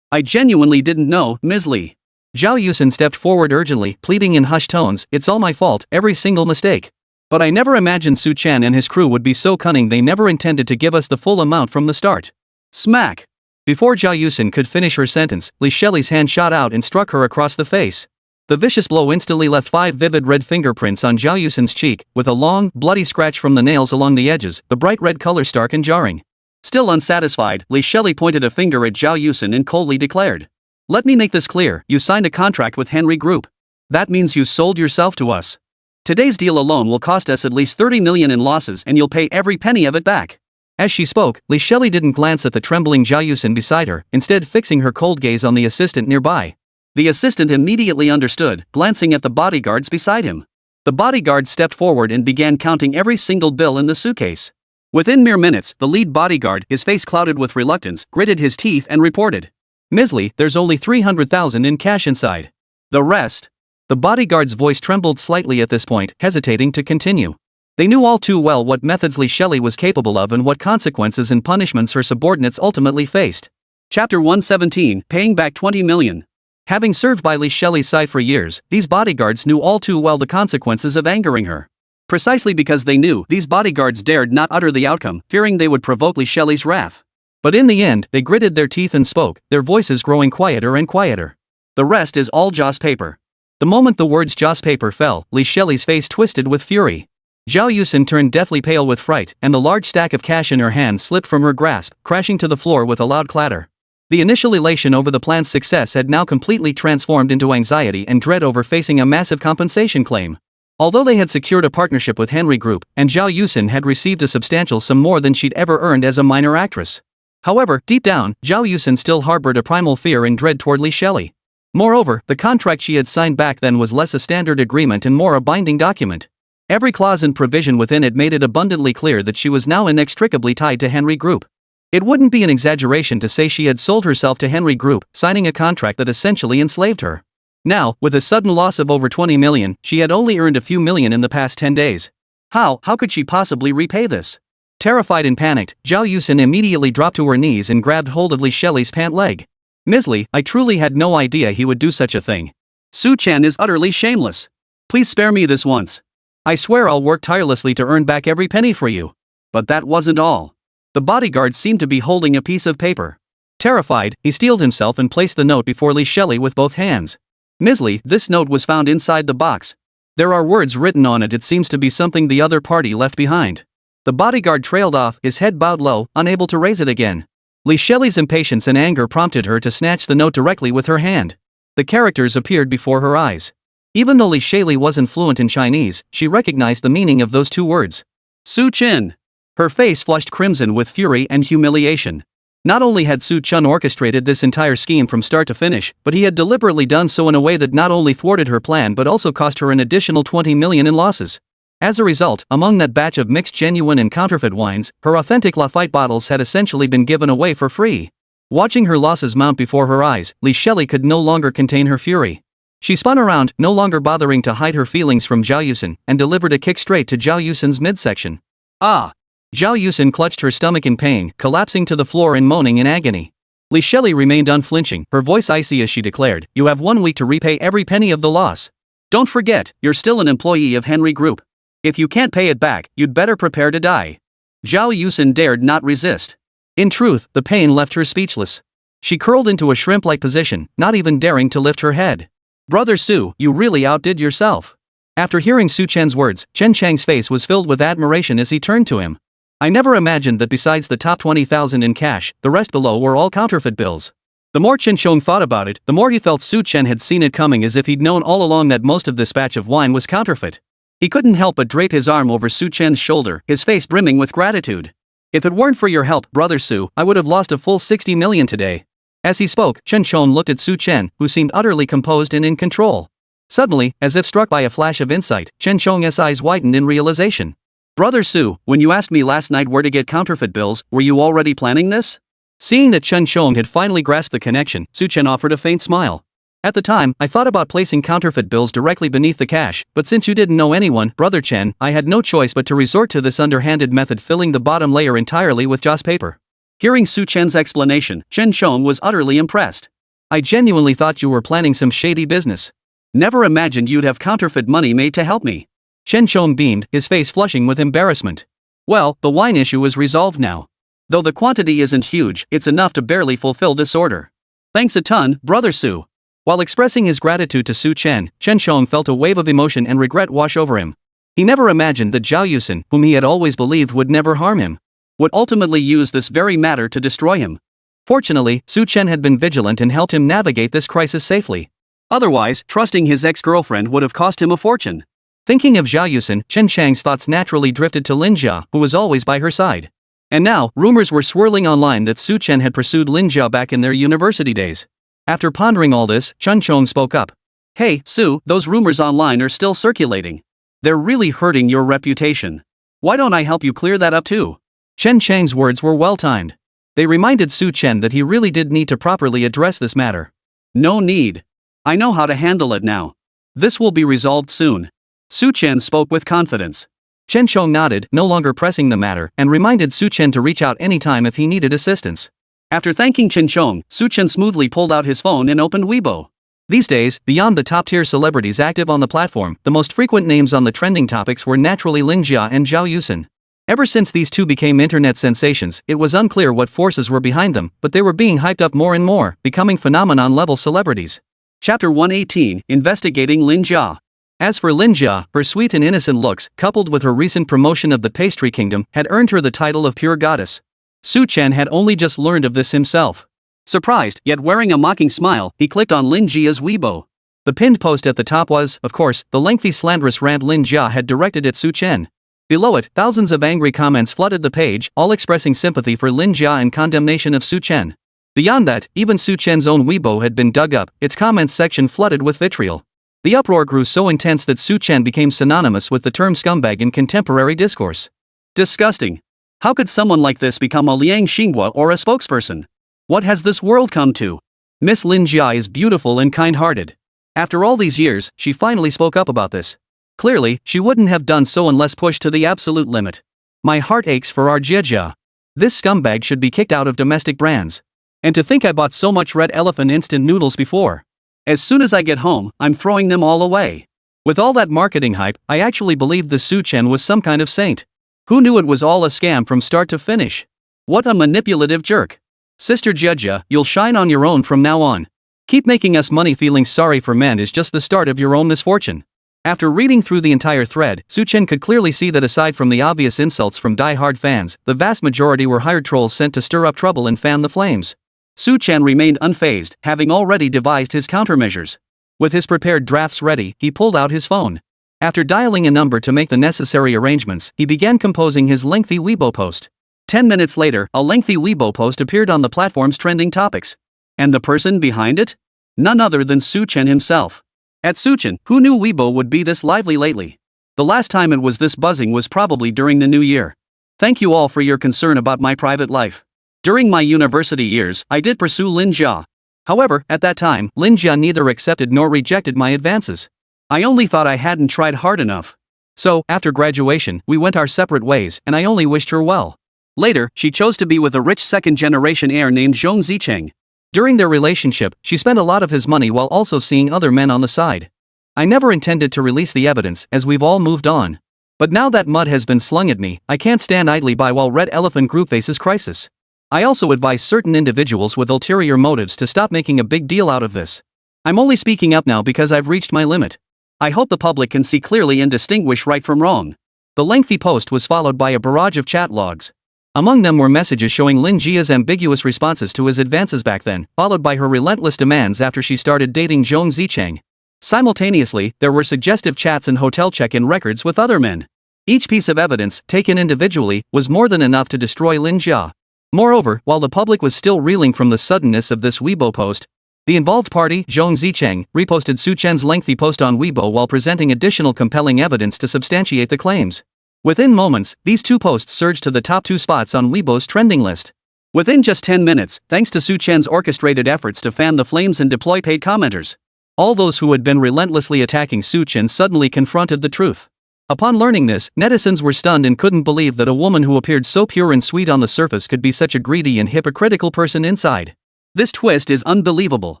genuinely didn't know, Ms. Li. Zhao Yusen stepped forward urgently, pleading in hushed tones, it's all my fault, every single mistake. But I never imagined Su Chen and his crew would be so cunning, they never intended to give us the full amount from the start. Smack! Before Zhao Yusen could finish her sentence, Li Shelley's hand shot out and struck her across the face. The vicious blow instantly left 5 vivid red fingerprints on Zhao Yusen's cheek, with a long, bloody scratch from the nails along the edges, the bright red color stark and jarring. Still unsatisfied, Li Shelley pointed a finger at Zhao Yusen and coldly declared. Let me make this clear, you signed a contract with Henry Group. That means you sold yourself to us. Today's deal alone will cost us at least 30 million in losses and you'll pay every penny of it back. As she spoke, Li Shelley didn't glance at the trembling Zhao Yusen beside her, instead fixing her cold gaze on the assistant nearby. The assistant immediately understood, glancing at the bodyguards beside him. The bodyguard stepped forward and began counting every single bill in the suitcase. Within mere minutes, the lead bodyguard, his face clouded with reluctance, gritted his teeth and reported. Ms. Li, there's only 300,000 in cash inside. The rest? The bodyguard's voice trembled slightly at this point, hesitating to continue. They knew all too well what methods Li Shelley was capable of and what consequences and punishments her subordinates ultimately faced. Chapter 117, Paying Back 20 Million. Having served by Li Shelley's side for years, these bodyguards knew all too well the consequences of angering her. Precisely because they knew, these bodyguards dared not utter the outcome, fearing they would provoke Li Shelley's wrath. But in the end, they gritted their teeth and spoke, their voices growing quieter and quieter. The rest is all joss paper. The moment the words joss paper fell, Li Shelley's face twisted with fury. Zhao Yusen turned deathly pale with fright, and the large stack of cash in her hands slipped from her grasp, crashing to the floor with a loud clatter. The initial elation over the plan's success had now completely transformed into anxiety and dread over facing a massive compensation claim. Although they had secured a partnership with Henry Group, and Zhao Yusen had received a substantial sum more than she'd ever earned as a minor actress. However, deep down, Zhao Yusen still harbored a primal fear and dread toward Li Shelley. Moreover, the contract she had signed back then was less a standard agreement and more a binding document. Every clause and provision within it made it abundantly clear that she was now inextricably tied to Henry Group. It wouldn't be an exaggeration to say she had sold herself to Henry Group, signing a contract that essentially enslaved her. Now, with a sudden loss of over 20 million, she had only earned a few million in the past 10 days. How could she possibly repay this? Terrified and panicked, Zhao Yusen immediately dropped to her knees and grabbed hold of Li Shelley's pant leg. Ms. Li, I truly had no idea he would do such a thing. Su Chen is utterly shameless. Please spare me this once. I swear I'll work tirelessly to earn back every penny for you. But that wasn't all. The bodyguard seemed to be holding a piece of paper. Terrified, he steeled himself and placed the note before Li Shelley with both hands. Misly, this note was found inside the box. There are words written on it. It seems to be something the other party left behind. The bodyguard trailed off, his head bowed low, unable to raise it again. Li Shelley's impatience and anger prompted her to snatch the note directly with her hand. The characters appeared before her eyes. Even though Li Shelley wasn't fluent in Chinese, she recognized the meaning of those two words. Su Chen. Her face flushed crimson with fury and humiliation. Not only had Su Chen orchestrated this entire scheme from start to finish, but he had deliberately done so in a way that not only thwarted her plan but also cost her an additional 20 million in losses. As a result, among that batch of mixed genuine and counterfeit wines, her authentic Lafite bottles had essentially been given away for free. Watching her losses mount before her eyes, Li Shelley could no longer contain her fury. She spun around, no longer bothering to hide her feelings from Zhao Yusen, and delivered a kick straight to Zhao Yusen's midsection. Ah! Zhao Yusen clutched her stomach in pain, collapsing to the floor and moaning in agony. Li Shelley remained unflinching, her voice icy as she declared, "You have 1 week to repay every penny of the loss. Don't forget, you're still an employee of Henry Group. If you can't pay it back, you'd better prepare to die." Zhao Yusen dared not resist. In truth, the pain left her speechless. She curled into a shrimp-like position, not even daring to lift her head. "Brother Su, you really outdid yourself." After hearing Su Chen's words, Chen Chang's face was filled with admiration as he turned to him. "I never imagined that besides the top 20,000 in cash, the rest below were all counterfeit bills." The more Chen Chong thought about it, the more he felt Su Chen had seen it coming, as if he'd known all along that most of this batch of wine was counterfeit. He couldn't help but drape his arm over Su Chen's shoulder, his face brimming with gratitude. "If it weren't for your help, Brother Su, I would have lost a full 60 million today." As he spoke, Chen Chong looked at Su Chen, who seemed utterly composed and in control. Suddenly, as if struck by a flash of insight, Chen Chong's eyes widened in realization. "Brother Su, when you asked me last night where to get counterfeit bills, were you already planning this?" Seeing that Chen Chong had finally grasped the connection, Su Chen offered a faint smile. "At the time, I thought about placing counterfeit bills directly beneath the cash, but since you didn't know anyone, Brother Chen, I had no choice but to resort to this underhanded method, filling the bottom layer entirely with joss paper." Hearing Su Chen's explanation, Chen Chong was utterly impressed. "I genuinely thought you were planning some shady business. Never imagined you'd have counterfeit money made to help me." Chen Chong beamed, his face flushing with embarrassment. "Well, the wine issue is resolved now. Though the quantity isn't huge, it's enough to barely fulfill this order. Thanks a ton, Brother Su." While expressing his gratitude to Su Chen, Chen Chong felt a wave of emotion and regret wash over him. He never imagined that Zhao Yusen, whom he had always believed would never harm him, would ultimately use this very matter to destroy him. Fortunately, Su Chen had been vigilant and helped him navigate this crisis safely. Otherwise, trusting his ex-girlfriend would have cost him a fortune. Thinking of Zhao Yusen, Chen Chang's thoughts naturally drifted to Lin Jia, who was always by her side. And now, rumors were swirling online that Su Chen had pursued Lin Jia back in their university days. After pondering all this, Chen Chong spoke up. "Hey, Su, those rumors online are still circulating. They're really hurting your reputation. Why don't I help you clear that up too?" Chen Chang's words were well-timed. They reminded Su Chen that he really did need to properly address this matter. "No need. I know how to handle it now. This will be resolved soon." Su Chen spoke with confidence. Chen Chong nodded, no longer pressing the matter, and reminded Su Chen to reach out anytime if he needed assistance. After thanking Chen Chong, Su Chen smoothly pulled out his phone and opened Weibo. These days, beyond the top-tier celebrities active on the platform, the most frequent names on the trending topics were naturally Lin Jia and Zhao Yusen. Ever since these two became internet sensations, it was unclear what forces were behind them, but they were being hyped up more and more, becoming phenomenon-level celebrities. Chapter 118, Investigating Lin Jia. As for Lin Jia, her sweet and innocent looks, coupled with her recent promotion of the pastry kingdom, had earned her the title of pure goddess. Su Chen had only just learned of this himself. Surprised, yet wearing a mocking smile, he clicked on Lin Jia's Weibo. The pinned post at the top was, of course, the lengthy slanderous rant Lin Jia had directed at Su Chen. Below it, thousands of angry comments flooded the page, all expressing sympathy for Lin Jia and condemnation of Su Chen. Beyond that, even Su Chen's own Weibo had been dug up, its comments section flooded with vitriol. The uproar grew so intense that Su Chen became synonymous with the term scumbag in contemporary discourse. Disgusting. How could someone like this become a Liang Xinghua or a spokesperson? What has this world come to? Miss Lin Jia is beautiful and kind-hearted. After all these years, she finally spoke up about this. Clearly, she wouldn't have done so unless pushed to the absolute limit. My heart aches for our Jia. This scumbag should be kicked out of domestic brands. And to think I bought so much Red Elephant instant noodles before. As soon as I get home, I'm throwing them all away. With all that marketing hype, I actually believed the Su Chen was some kind of saint. Who knew it was all a scam from start to finish? What a manipulative jerk. Sister Jia, you'll shine on your own from now on. Keep making us money. Feeling sorry for men is just the start of your own misfortune. After reading through the entire thread, Chen could clearly see that aside from the obvious insults from die-hard fans, the vast majority were hired trolls sent to stir up trouble and fan the flames. Chen remained unfazed, having already devised his countermeasures. With his prepared drafts ready, he pulled out his phone. After dialing a number to make the necessary arrangements, he began composing his lengthy Weibo post. 10 minutes later, a lengthy Weibo post appeared on the platform's trending topics. And the person behind it? None other than Chen himself. At Chen, who knew Weibo would be this lively lately? The last time it was this buzzing was probably during the new year. Thank you all for your concern about my private life. During my university years, I did pursue Lin Jia. However, at that time, Lin Jia neither accepted nor rejected my advances. I only thought I hadn't tried hard enough. So, after graduation, we went our separate ways, and I only wished her well. Later, she chose to be with a rich second-generation heir named Zhong Zicheng. During their relationship, she spent a lot of his money while also seeing other men on the side. I never intended to release the evidence, as we've all moved on. But now that mud has been slung at me, I can't stand idly by while Red Elephant Group faces crisis. I also advise certain individuals with ulterior motives to stop making a big deal out of this. I'm only speaking up now because I've reached my limit. I hope the public can see clearly and distinguish right from wrong. The lengthy post was followed by a barrage of chat logs. Among them were messages showing Lin Jia's ambiguous responses to his advances back then, followed by her relentless demands after she started dating Zhong Zicheng. Simultaneously, there were suggestive chats and hotel check-in records with other men. Each piece of evidence, taken individually, was more than enough to destroy Lin Jia. Moreover, while the public was still reeling from the suddenness of this Weibo post, the involved party, Zhong Zicheng, reposted Chen's lengthy post on Weibo while presenting additional compelling evidence to substantiate the claims. Within moments, these two posts surged to the top 2 spots on Weibo's trending list. Within just 10 minutes, thanks to Chen's orchestrated efforts to fan the flames and deploy paid commenters, all those who had been relentlessly attacking Chen suddenly confronted the truth. Upon learning this, netizens were stunned and couldn't believe that a woman who appeared so pure and sweet on the surface could be such a greedy and hypocritical person inside. This twist is unbelievable.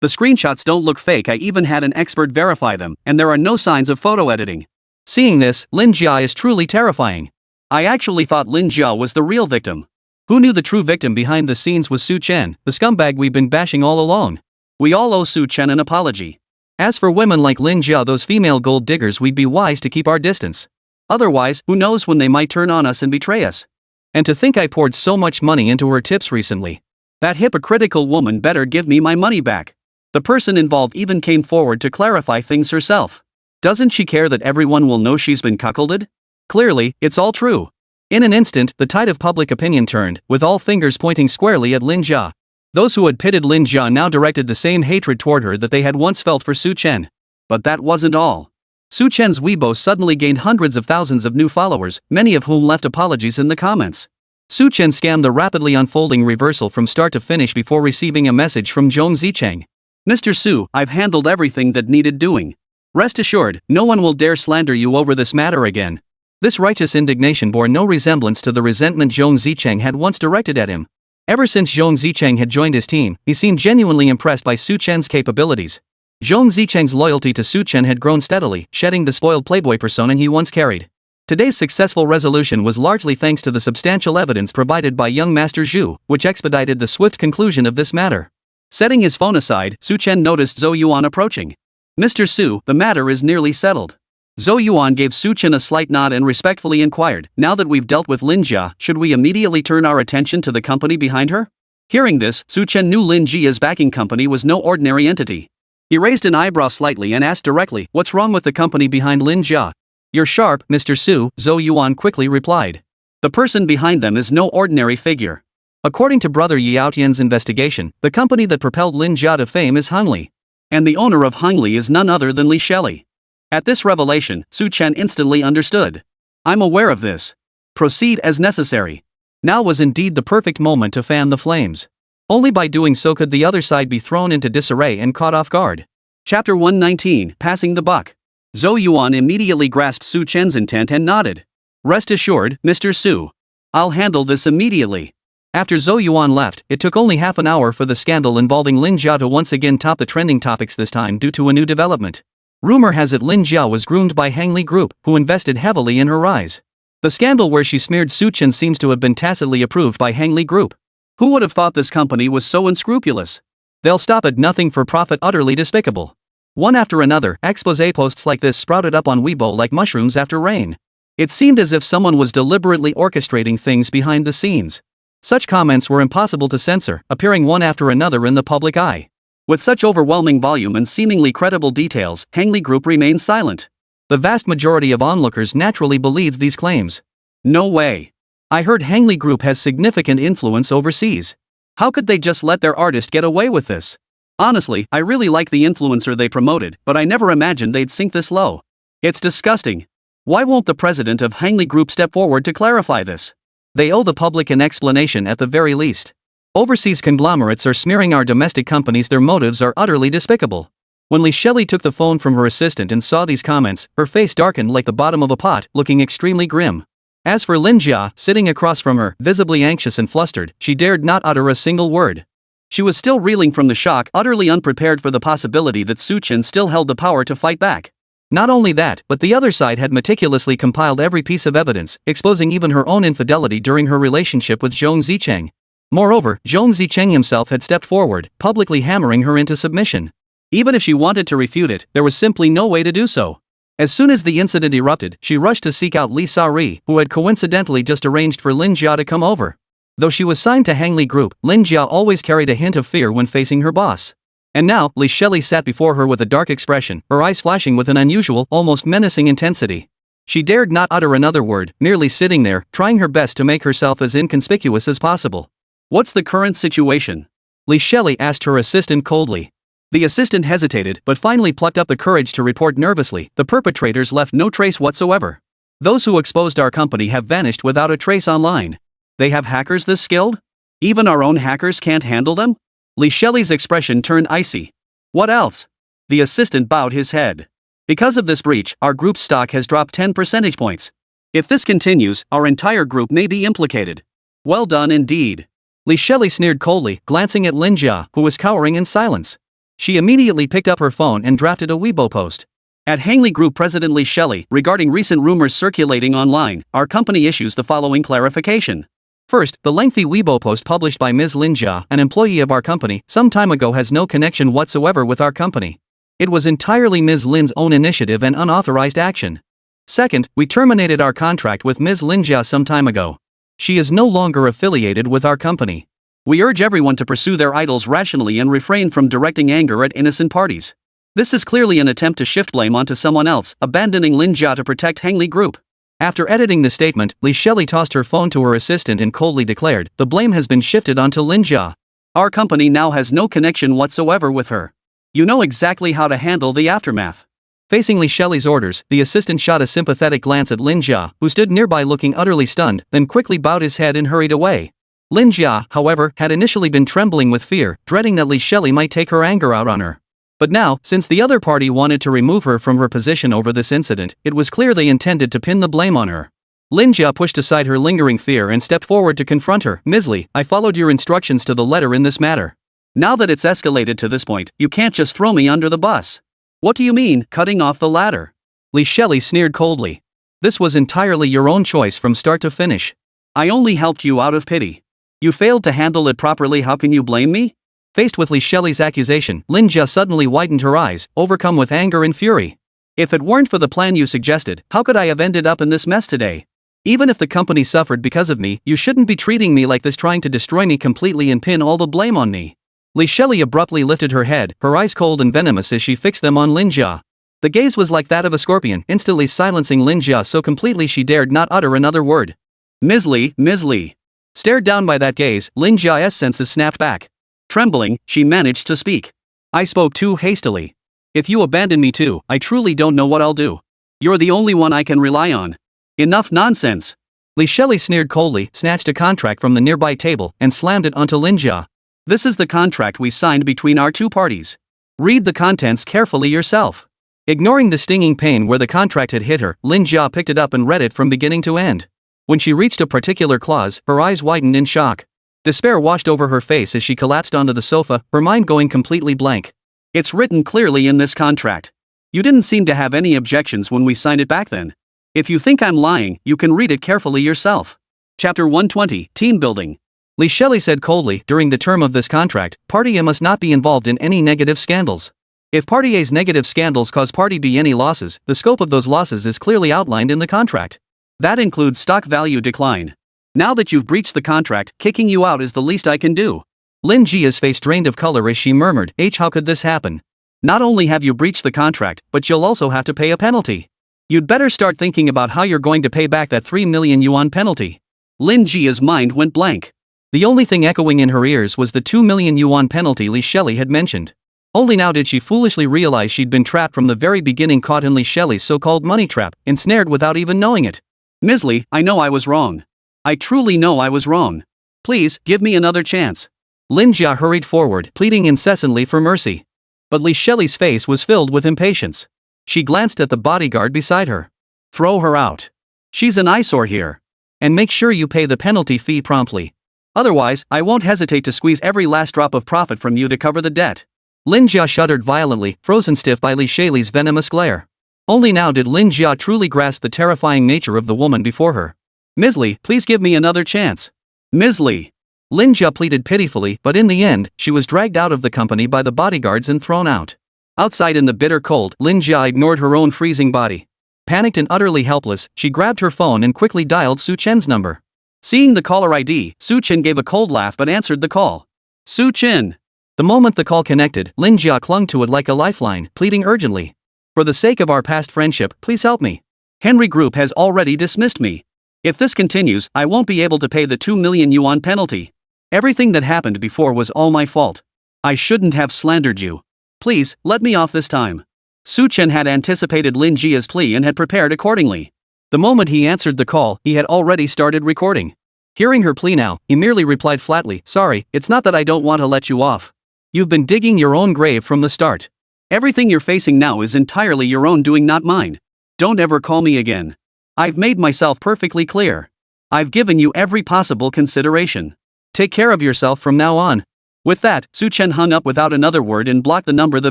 The screenshots don't look fake. I even had an expert verify them, and there are no signs of photo editing. Seeing this, Lin Jia is truly terrifying. I actually thought Lin Jia was the real victim. Who knew the true victim behind the scenes was Chen, the scumbag we've been bashing all along? We all owe Chen an apology. As for women like Lin Jia, those female gold diggers, we'd be wise to keep our distance. Otherwise, who knows when they might turn on us and betray us. And to think I poured so much money into her tips recently. That hypocritical woman better give me my money back. The person involved even came forward to clarify things herself. Doesn't she care that everyone will know she's been cuckolded? Clearly, it's all true. In an instant, the tide of public opinion turned, with all fingers pointing squarely at Lin Jia. Those who had pitted Lin Jia now directed the same hatred toward her that they had once felt for Chen. But that wasn't all. Chen's Weibo suddenly gained hundreds of thousands of new followers, many of whom left apologies in the comments. Chen scammed the rapidly unfolding reversal from start to finish before receiving a message from Zhong Zicheng. Mr. Su, I've handled everything that needed doing. Rest assured, no one will dare slander you over this matter again. This righteous indignation bore no resemblance to the resentment Zhong Zicheng had once directed at him. Ever since Zhong Zicheng had joined his team, he seemed genuinely impressed by Chen's capabilities. Zhong Zicheng's loyalty to Chen had grown steadily, shedding the spoiled playboy persona he once carried. Today's successful resolution was largely thanks to the substantial evidence provided by young Master Zhu, which expedited the swift conclusion of this matter. Setting his phone aside, Chen noticed Zhou Yuan approaching. Mr. Su, the matter is nearly settled. Zhou Yuan gave Chen a slight nod and respectfully inquired, now that we've dealt with Lin Jia, should we immediately turn our attention to the company behind her? Hearing this, Chen knew Lin Jia's backing company was no ordinary entity. He raised an eyebrow slightly and asked directly, what's wrong with the company behind Lin Jia? You're sharp, Mr. Su, Zhou Yuan quickly replied. The person behind them is no ordinary figure. According to Brother Yaotian's investigation, the company that propelled Lin Jia to fame is Hongli. And the owner of Hongli is none other than Li Shelley. At this revelation, Chen instantly understood. I'm aware of this. Proceed as necessary. Now was indeed the perfect moment to fan the flames. Only by doing so could the other side be thrown into disarray and caught off guard. Chapter 119, Passing the Buck. Zhou Yuan immediately grasped Chen's intent and nodded. Rest assured, Mr. Su. I'll handle this immediately. After Zhou Yuan left, it took only half an hour for the scandal involving Lin Jia to once again top the trending topics, this time due to a new development. Rumor has it Lin Jia was groomed by Hongli Group, who invested heavily in her rise. The scandal where she smeared Chen seems to have been tacitly approved by Hongli Group. Who would have thought this company was so unscrupulous? They'll stop at nothing for profit, utterly despicable. One after another, exposé posts like this sprouted up on Weibo like mushrooms after rain. It seemed as if someone was deliberately orchestrating things behind the scenes. Such comments were impossible to censor, appearing one after another in the public eye. With such overwhelming volume and seemingly credible details, Hangli Group remained silent. The vast majority of onlookers naturally believed these claims. No way. I heard Hangli Group has significant influence overseas. How could they just let their artist get away with this? Honestly, I really like the influencer they promoted, but I never imagined they'd sink this low. It's disgusting. Why won't the president of Hangli Group step forward to clarify this? They owe the public an explanation at the very least. Overseas conglomerates are smearing our domestic companies. Their motives are utterly despicable. When Li Shelley took the phone from her assistant and saw these comments, her face darkened like the bottom of a pot, looking extremely grim. As for Lin Jia, sitting across from her, visibly anxious and flustered, she dared not utter a single word. She was still reeling from the shock, utterly unprepared for the possibility that Su Chen still held the power to fight back. Not only that, but the other side had meticulously compiled every piece of evidence, exposing even her own infidelity during her relationship with Zhong Zicheng. Moreover, Zhong Zicheng himself had stepped forward, publicly hammering her into submission. Even if she wanted to refute it, there was simply no way to do so. As soon as the incident erupted, she rushed to seek out Li Sari, who had coincidentally just arranged for Lin Jia to come over. Though she was signed to Hangli Group, Lin Jia always carried a hint of fear when facing her boss. And now, Li Shelley sat before her with a dark expression, her eyes flashing with an unusual, almost menacing intensity. She dared not utter another word, merely sitting there, trying her best to make herself as inconspicuous as possible. What's the current situation? Li Shelley asked her assistant coldly. The assistant hesitated but finally plucked up the courage to report nervously, the perpetrators left no trace whatsoever. Those who exposed our company have vanished without a trace online. They have hackers this skilled? Even our own hackers can't handle them? Li Shelley's expression turned icy. What else? The assistant bowed his head. Because of this breach, our group's stock has dropped 10 percentage points. If this continues, our entire group may be implicated. Well done indeed. Li Shelley sneered coldly, glancing at Lin Jia, who was cowering in silence. She immediately picked up her phone and drafted a Weibo post. At Hangli Group President Li Shelley, regarding recent rumors circulating online, our company issues the following clarification. First, the lengthy Weibo post published by Ms. Lin Jia, an employee of our company, some time ago has no connection whatsoever with our company. It was entirely Ms. Lin's own initiative and unauthorized action. Second, we terminated our contract with Ms. Lin Jia some time ago. She is no longer affiliated with our company. We urge everyone to pursue their idols rationally and refrain from directing anger at innocent parties. This is clearly an attempt to shift blame onto someone else, abandoning Lin Jia to protect Hangli Group. After editing the statement, Li Shelley tossed her phone to her assistant and coldly declared, the blame has been shifted onto Lin Jia. Our company now has no connection whatsoever with her. You know exactly how to handle the aftermath. Facing Li Shelley's orders, the assistant shot a sympathetic glance at Lin Jia, who stood nearby looking utterly stunned, then quickly bowed his head and hurried away. Lin Jia, however, had initially been trembling with fear, dreading that Li Shelley might take her anger out on her. But now, since the other party wanted to remove her from her position over this incident, it was clear they intended to pin the blame on her. Lin Jia pushed aside her lingering fear and stepped forward to confront her. Ms. Li, I followed your instructions to the letter in this matter. Now that it's escalated to this point, you can't just throw me under the bus. What do you mean, cutting off the ladder? Li Shelley sneered coldly. This was entirely your own choice from start to finish. I only helped you out of pity. You failed to handle it properly, how can you blame me? Faced with Li Shelley's accusation, Lin Jia suddenly widened her eyes, overcome with anger and fury. If it weren't for the plan you suggested, how could I have ended up in this mess today? Even if the company suffered because of me, you shouldn't be treating me like this, trying to destroy me completely and pin all the blame on me. Li Shelley abruptly lifted her head, her eyes cold and venomous as she fixed them on Lin Jia. The gaze was like that of a scorpion, instantly silencing Lin Jia so completely she dared not utter another word. Ms. Li. Stared down by that gaze, Lin Jia's senses snapped back. Trembling, she managed to speak. I spoke too hastily. If you abandon me too, I truly don't know what I'll do. You're the only one I can rely on. Enough nonsense. Li Shelley sneered coldly, snatched a contract from the nearby table, and slammed it onto Lin Jia. This is the contract we signed between our two parties. Read the contents carefully yourself. Ignoring the stinging pain where the contract had hit her, Lin Jia picked it up and read it from beginning to end. When she reached a particular clause, her eyes widened in shock. Despair washed over her face as she collapsed onto the sofa, her mind going completely blank. It's written clearly in this contract. You didn't seem to have any objections when we signed it back then. If you think I'm lying, you can read it carefully yourself. Chapter 120, Team Building. Li Shelley said coldly. During the term of this contract, Party A must not be involved in any negative scandals. If Party A's negative scandals cause Party B any losses, the scope of those losses is clearly outlined in the contract. That includes stock value decline. Now that you've breached the contract, kicking you out is the least I can do. Lin Jia's face drained of color as she murmured, how could this happen? Not only have you breached the contract, but you'll also have to pay a penalty. You'd better start thinking about how you're going to pay back that 3 million yuan penalty. Lin Jia's mind went blank. The only thing echoing in her ears was the 2 million yuan penalty Li Shelley had mentioned. Only now did she foolishly realize she'd been trapped from the very beginning, caught in Li Shelley's so-called money trap, ensnared without even knowing it. Ms. Li, I know I was wrong. I truly know I was wrong. Please, give me another chance. Lin Jia hurried forward, pleading incessantly for mercy. But Li Shelley's face was filled with impatience. She glanced at the bodyguard beside her. Throw her out. She's an eyesore here. And make sure you pay the penalty fee promptly. Otherwise, I won't hesitate to squeeze every last drop of profit from you to cover the debt. Lin Jia shuddered violently, frozen stiff by Li Shelley's venomous glare. Only now did Lin Jia truly grasp the terrifying nature of the woman before her. Ms. Li, please give me another chance. Ms. Li. Lin Jia pleaded pitifully, but in the end, she was dragged out of the company by the bodyguards and thrown out. Outside in the bitter cold, Lin Jia ignored her own freezing body. Panicked and utterly helpless, she grabbed her phone and quickly dialed Su Chen's number. Seeing the caller ID, Su Chen gave a cold laugh but answered the call. Su Chen. The moment the call connected, Lin Jia clung to it like a lifeline, pleading urgently. For the sake of our past friendship, please help me. Henry Group has already dismissed me. If this continues, I won't be able to pay the 2 million yuan penalty. Everything that happened before was all my fault. I shouldn't have slandered you. Please, let me off this time. Su Chen had anticipated Lin Jia's plea and had prepared accordingly. The moment he answered the call, he had already started recording. Hearing her plea now, he merely replied flatly, sorry, it's not that I don't want to let you off. You've been digging your own grave from the start. Everything you're facing now is entirely your own doing, not mine. Don't ever call me again. I've made myself perfectly clear. I've given you every possible consideration. Take care of yourself from now on. With that, Su Chen hung up without another word and blocked the number the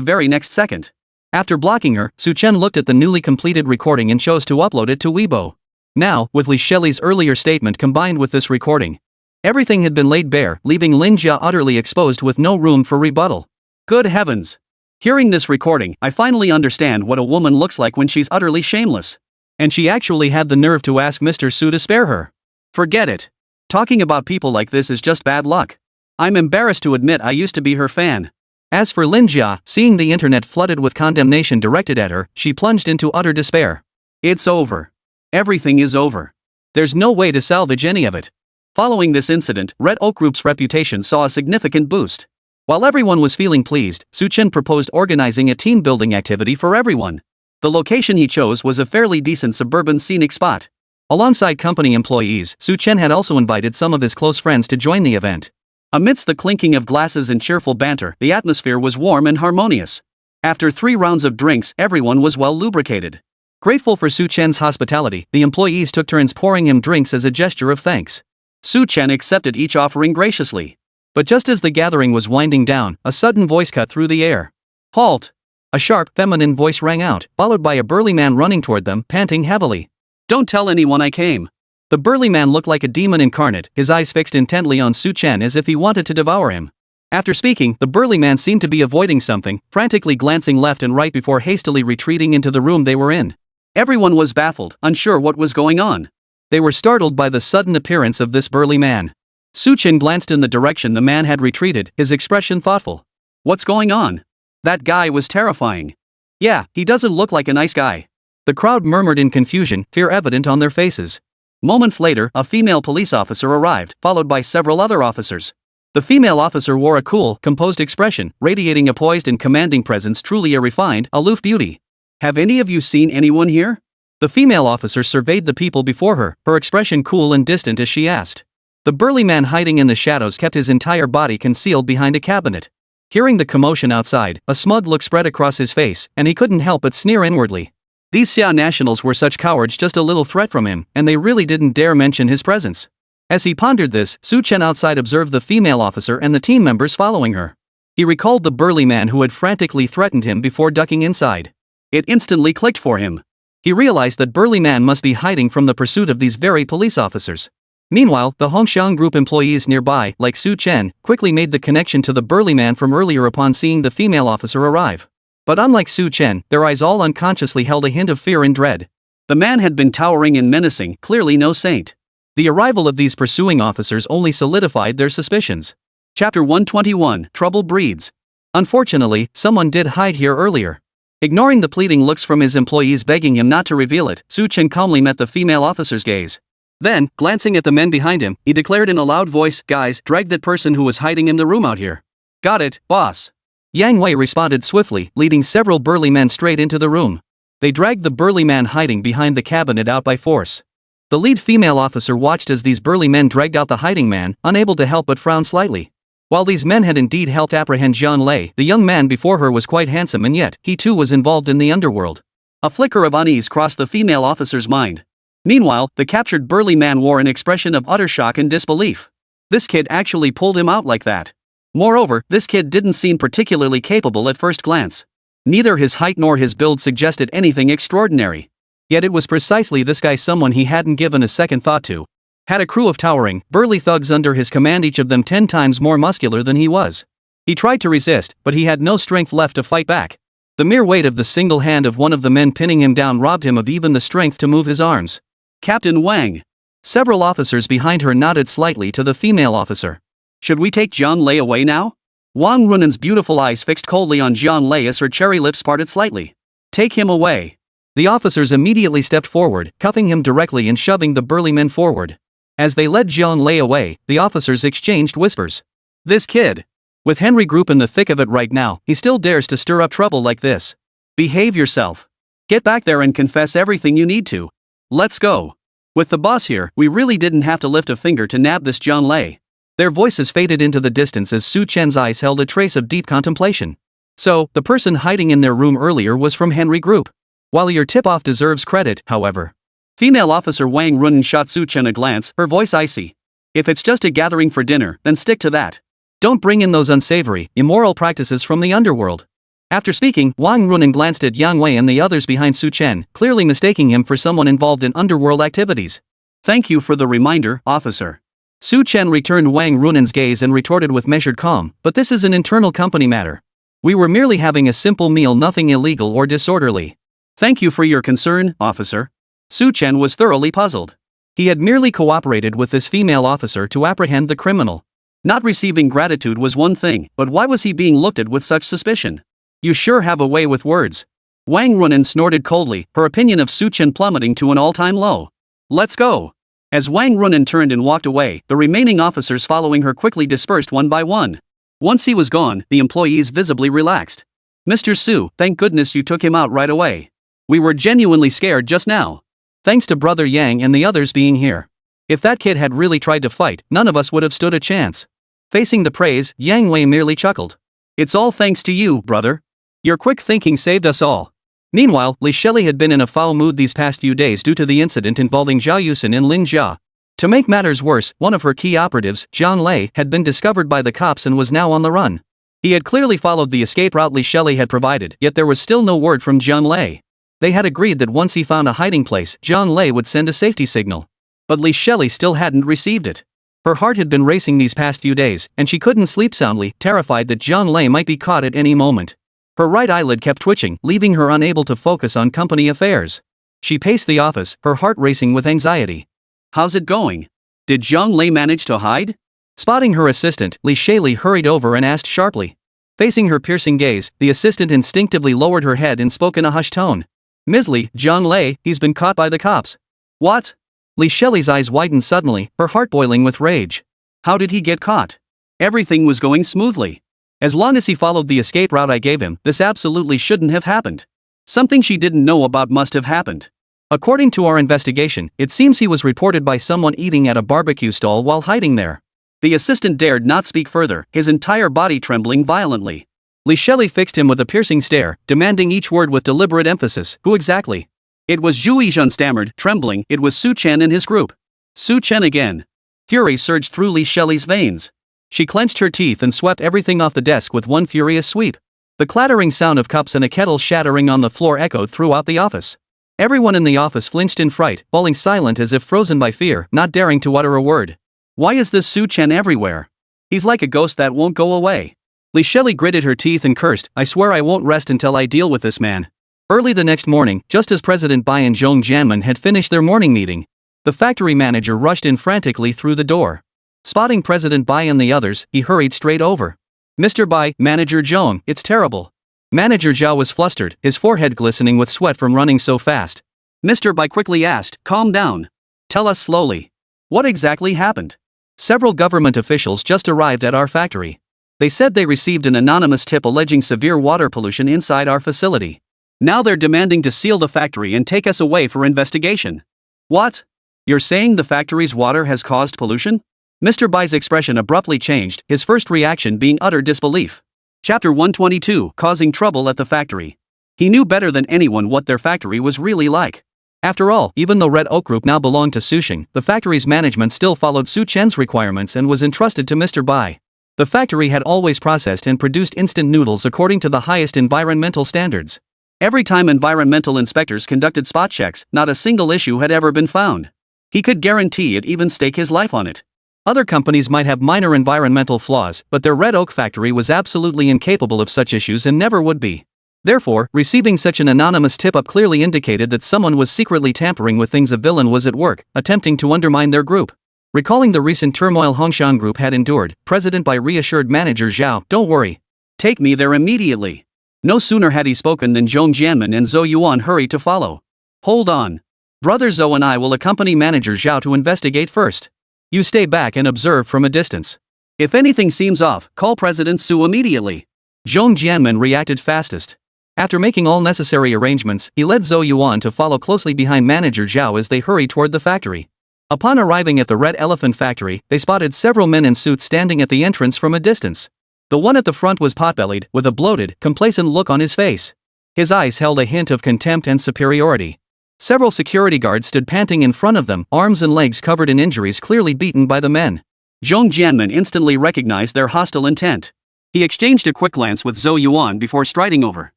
very next second. After blocking her, Su Chen looked at the newly completed recording and chose to upload it to Weibo. Now, with Li Shelley's earlier statement combined with this recording, everything had been laid bare, leaving Lin Jia utterly exposed with no room for rebuttal. Good heavens! Hearing this recording, I finally understand what a woman looks like when she's utterly shameless. And she actually had the nerve to ask Mr. Su to spare her. Forget it. Talking about people like this is just bad luck. I'm embarrassed to admit I used to be her fan. As for Lin Jia, seeing the internet flooded with condemnation directed at her, she plunged into utter despair. It's over. Everything is over. There's no way to salvage any of it. Following this incident, Red Oak Group's reputation saw a significant boost. While everyone was feeling pleased, Su Chen proposed organizing a team-building activity for everyone. The location he chose was a fairly decent suburban scenic spot. Alongside company employees, Su Chen had also invited some of his close friends to join the event. Amidst the clinking of glasses and cheerful banter, the atmosphere was warm and harmonious. After 3 rounds of drinks, everyone was well lubricated. Grateful for Su Chen's hospitality, the employees took turns pouring him drinks as a gesture of thanks. Su Chen accepted each offering graciously. But just as the gathering was winding down, a sudden voice cut through the air. Halt! A sharp, feminine voice rang out, followed by a burly man running toward them, panting heavily. Don't tell anyone I came. The burly man looked like a demon incarnate, his eyes fixed intently on Su Chen as if he wanted to devour him. After speaking, the burly man seemed to be avoiding something, frantically glancing left and right before hastily retreating into the room they were in. Everyone was baffled, unsure what was going on. They were startled by the sudden appearance of this burly man. Su Chen glanced in the direction the man had retreated, his expression thoughtful. What's going on? That guy was terrifying. Yeah, he doesn't look like a nice guy. The crowd murmured in confusion, fear evident on their faces. Moments later, a female police officer arrived, followed by several other officers. The female officer wore a cool, composed expression, radiating a poised and commanding presence, truly a refined, aloof beauty. Have any of you seen anyone here? The female officer surveyed the people before her, her expression cool and distant as she asked. The burly man hiding in the shadows kept his entire body concealed behind a cabinet. Hearing the commotion outside, a smug look spread across his face, and he couldn't help but sneer inwardly. These Xia nationals were such cowards, just a little threat from him, and they really didn't dare mention his presence. As he pondered this, Su Chen outside observed the female officer and the team members following her. He recalled the burly man who had frantically threatened him before ducking inside. It instantly clicked for him. He realized that burly man must be hiding from the pursuit of these very police officers. Meanwhile, the Hongxiang Group employees nearby, like Su Chen, quickly made the connection to the burly man from earlier upon seeing the female officer arrive. But unlike Su Chen, their eyes all unconsciously held a hint of fear and dread. The man had been towering and menacing, clearly no saint. The arrival of these pursuing officers only solidified their suspicions. Chapter 121, Trouble Breeds. Unfortunately, someone did hide here earlier. Ignoring the pleading looks from his employees begging him not to reveal it, Su Chen calmly met the female officer's gaze. Then, glancing at the men behind him, he declared in a loud voice, "Guys, drag that person who was hiding in the room out here." "Got it, boss." Yang Wei responded swiftly, leading several burly men straight into the room. They dragged the burly man hiding behind the cabinet out by force. The lead female officer watched as these burly men dragged out the hiding man, unable to help but frown slightly. While these men had indeed helped apprehend Jian Lei, the young man before her was quite handsome and yet, he too was involved in the underworld. A flicker of unease crossed the female officer's mind. Meanwhile, the captured burly man wore an expression of utter shock and disbelief. This kid actually pulled him out like that. Moreover, this kid didn't seem particularly capable at first glance. Neither his height nor his build suggested anything extraordinary. Yet it was precisely this guy someone he hadn't given a second thought to. Had a crew of towering, burly thugs under his command, each of them 10 times more muscular than he was. He tried to resist, but he had no strength left to fight back. The mere weight of the single hand of one of the men pinning him down robbed him of even the strength to move his arms. "Captain Wang." Several officers behind her nodded slightly to the female officer. "Should we take Jian Lei away now?" Wang Runen's beautiful eyes fixed coldly on Jian Lei as her cherry lips parted slightly. "Take him away." The officers immediately stepped forward, cuffing him directly and shoving the burly men forward. As they led Jian Lei away, the officers exchanged whispers. "This kid. With Henry Group in the thick of it right now, he still dares to stir up trouble like this. Behave yourself. Get back there and confess everything you need to. Let's go. With the boss here, we really didn't have to lift a finger to nab this Jian Lei." Their voices faded into the distance as Su Chen's eyes held a trace of deep contemplation. So, the person hiding in their room earlier was from Henry Group. While your tip-off deserves credit, however. Female officer Wang Runen shot Su Chen a glance, her voice icy. "If it's just a gathering for dinner, then stick to that. Don't bring in those unsavory, immoral practices from the underworld." After speaking, Wang Runen glanced at Yang Wei and the others behind Su Chen, clearly mistaking him for someone involved in underworld activities. "Thank you for the reminder, officer." Su Chen returned Wang Runen's gaze and retorted with measured calm, "But this is an internal company matter. We were merely having a simple meal, nothing illegal or disorderly." "Thank you for your concern, officer." Su Chen was thoroughly puzzled. He had merely cooperated with this female officer to apprehend the criminal. Not receiving gratitude was one thing, but why was he being looked at with such suspicion? "You sure have a way with words." Wang Runen snorted coldly, her opinion of Su Chen plummeting to an all-time low. "Let's go." As Wang Runen turned and walked away, the remaining officers following her quickly dispersed one by one. Once he was gone, the employees visibly relaxed. "Mr. Su, thank goodness you took him out right away. We were genuinely scared just now. Thanks to Brother Yang and the others being here. If that kid had really tried to fight, none of us would have stood a chance." Facing the praise, Yang Wei merely chuckled. "It's all thanks to you, brother. Your quick thinking saved us all." Meanwhile, Li Shelley had been in a foul mood these past few days due to the incident involving Zhao Yusin and Lin Jia. To make matters worse, one of her key operatives, Jian Lei, had been discovered by the cops and was now on the run. He had clearly followed the escape route Li Shelley had provided, yet there was still no word from Jian Lei. They had agreed that once he found a hiding place, Jian Lei would send a safety signal. But Li Shelley still hadn't received it. Her heart had been racing these past few days, and she couldn't sleep soundly, terrified that Jian Lei might be caught at any moment. Her right eyelid kept twitching, leaving her unable to focus on company affairs. She paced the office, her heart racing with anxiety. "How's it going? Did Jiang Lei manage to hide?" Spotting her assistant, Li Shelley hurried over and asked sharply. Facing her piercing gaze, the assistant instinctively lowered her head and spoke in a hushed tone. "Ms. Li, Jiang Lei, he's been caught by the cops." "What?" Li Shelley's eyes widened suddenly, her heart boiling with rage. "How did he get caught? Everything was going smoothly. As long as he followed the escape route I gave him, this absolutely shouldn't have happened. Something she didn't know about must have happened. According to our investigation, it seems he was reported by someone eating at a barbecue stall while hiding there." The assistant dared not speak further, his entire body trembling violently. Li Shelley fixed him with a piercing stare, demanding each word with deliberate emphasis. "Who exactly?" "It was Zhu Yizhen stammered, trembling. "It was Su Chen and his group." Su Chen again. Fury surged through Li Shelley's veins. She clenched her teeth and swept everything off the desk with one furious sweep. The clattering sound of cups and a kettle shattering on the floor echoed throughout the office. Everyone in the office flinched in fright, falling silent as if frozen by fear, not daring to utter a word. Why is this Su Chen everywhere? He's like a ghost that won't go away. Li Shelley gritted her teeth and cursed, I swear I won't rest until I deal with this man. Early the next morning, just as President Bai and Zhong Jianmen had finished their morning meeting, the factory manager rushed in frantically through the door. Spotting President Bai and the others, he hurried straight over. Mr. Bai, Manager Zhong, it's terrible. Manager Zhao was flustered, his forehead glistening with sweat from running so fast. Mr. Bai quickly asked, calm down. Tell us slowly. What exactly happened? Several government officials just arrived at our factory. They said they received an anonymous tip alleging severe water pollution inside our facility. Now they're demanding to seal the factory and take us away for investigation. What? You're saying the factory's water has caused pollution? Mr. Bai's expression abruptly changed, his first reaction being utter disbelief. Chapter 122, Causing Trouble at the Factory. He knew better than anyone what their factory was really like. After all, even though Red Oak Group now belonged to Sushing, the factory's management still followed Su Chen's requirements and was entrusted to Mr. Bai. The factory had always processed and produced instant noodles according to the highest environmental standards. Every time environmental inspectors conducted spot checks, not a single issue had ever been found. He could guarantee it, even stake his life on it. Other companies might have minor environmental flaws, but their Red Oak factory was absolutely incapable of such issues and never would be. Therefore, receiving such an anonymous tip-up clearly indicated that someone was secretly tampering with things. A villain was at work, attempting to undermine their group. Recalling the recent turmoil Hongshan Group had endured, President Bai reassured Manager Zhao, don't worry. Take me there immediately. No sooner had he spoken than Zhong Jianmen and Zhou Yuan hurried to follow. Hold on. Brother Zhou and I will accompany Manager Zhao to investigate first. You stay back and observe from a distance. If anything seems off, call President Su immediately. Zhong Jianmen reacted fastest. After making all necessary arrangements, he led Zhou Yuan to follow closely behind Manager Zhao as they hurried toward the factory. Upon arriving at the Red Elephant factory, they spotted several men in suits standing at the entrance from a distance. The one at the front was potbellied, with a bloated, complacent look on his face. His eyes held a hint of contempt and superiority. Several security guards stood panting in front of them, arms and legs covered in injuries clearly beaten by the men. Zhong Jianmen instantly recognized their hostile intent. He exchanged a quick glance with Zhou Yuan before striding over.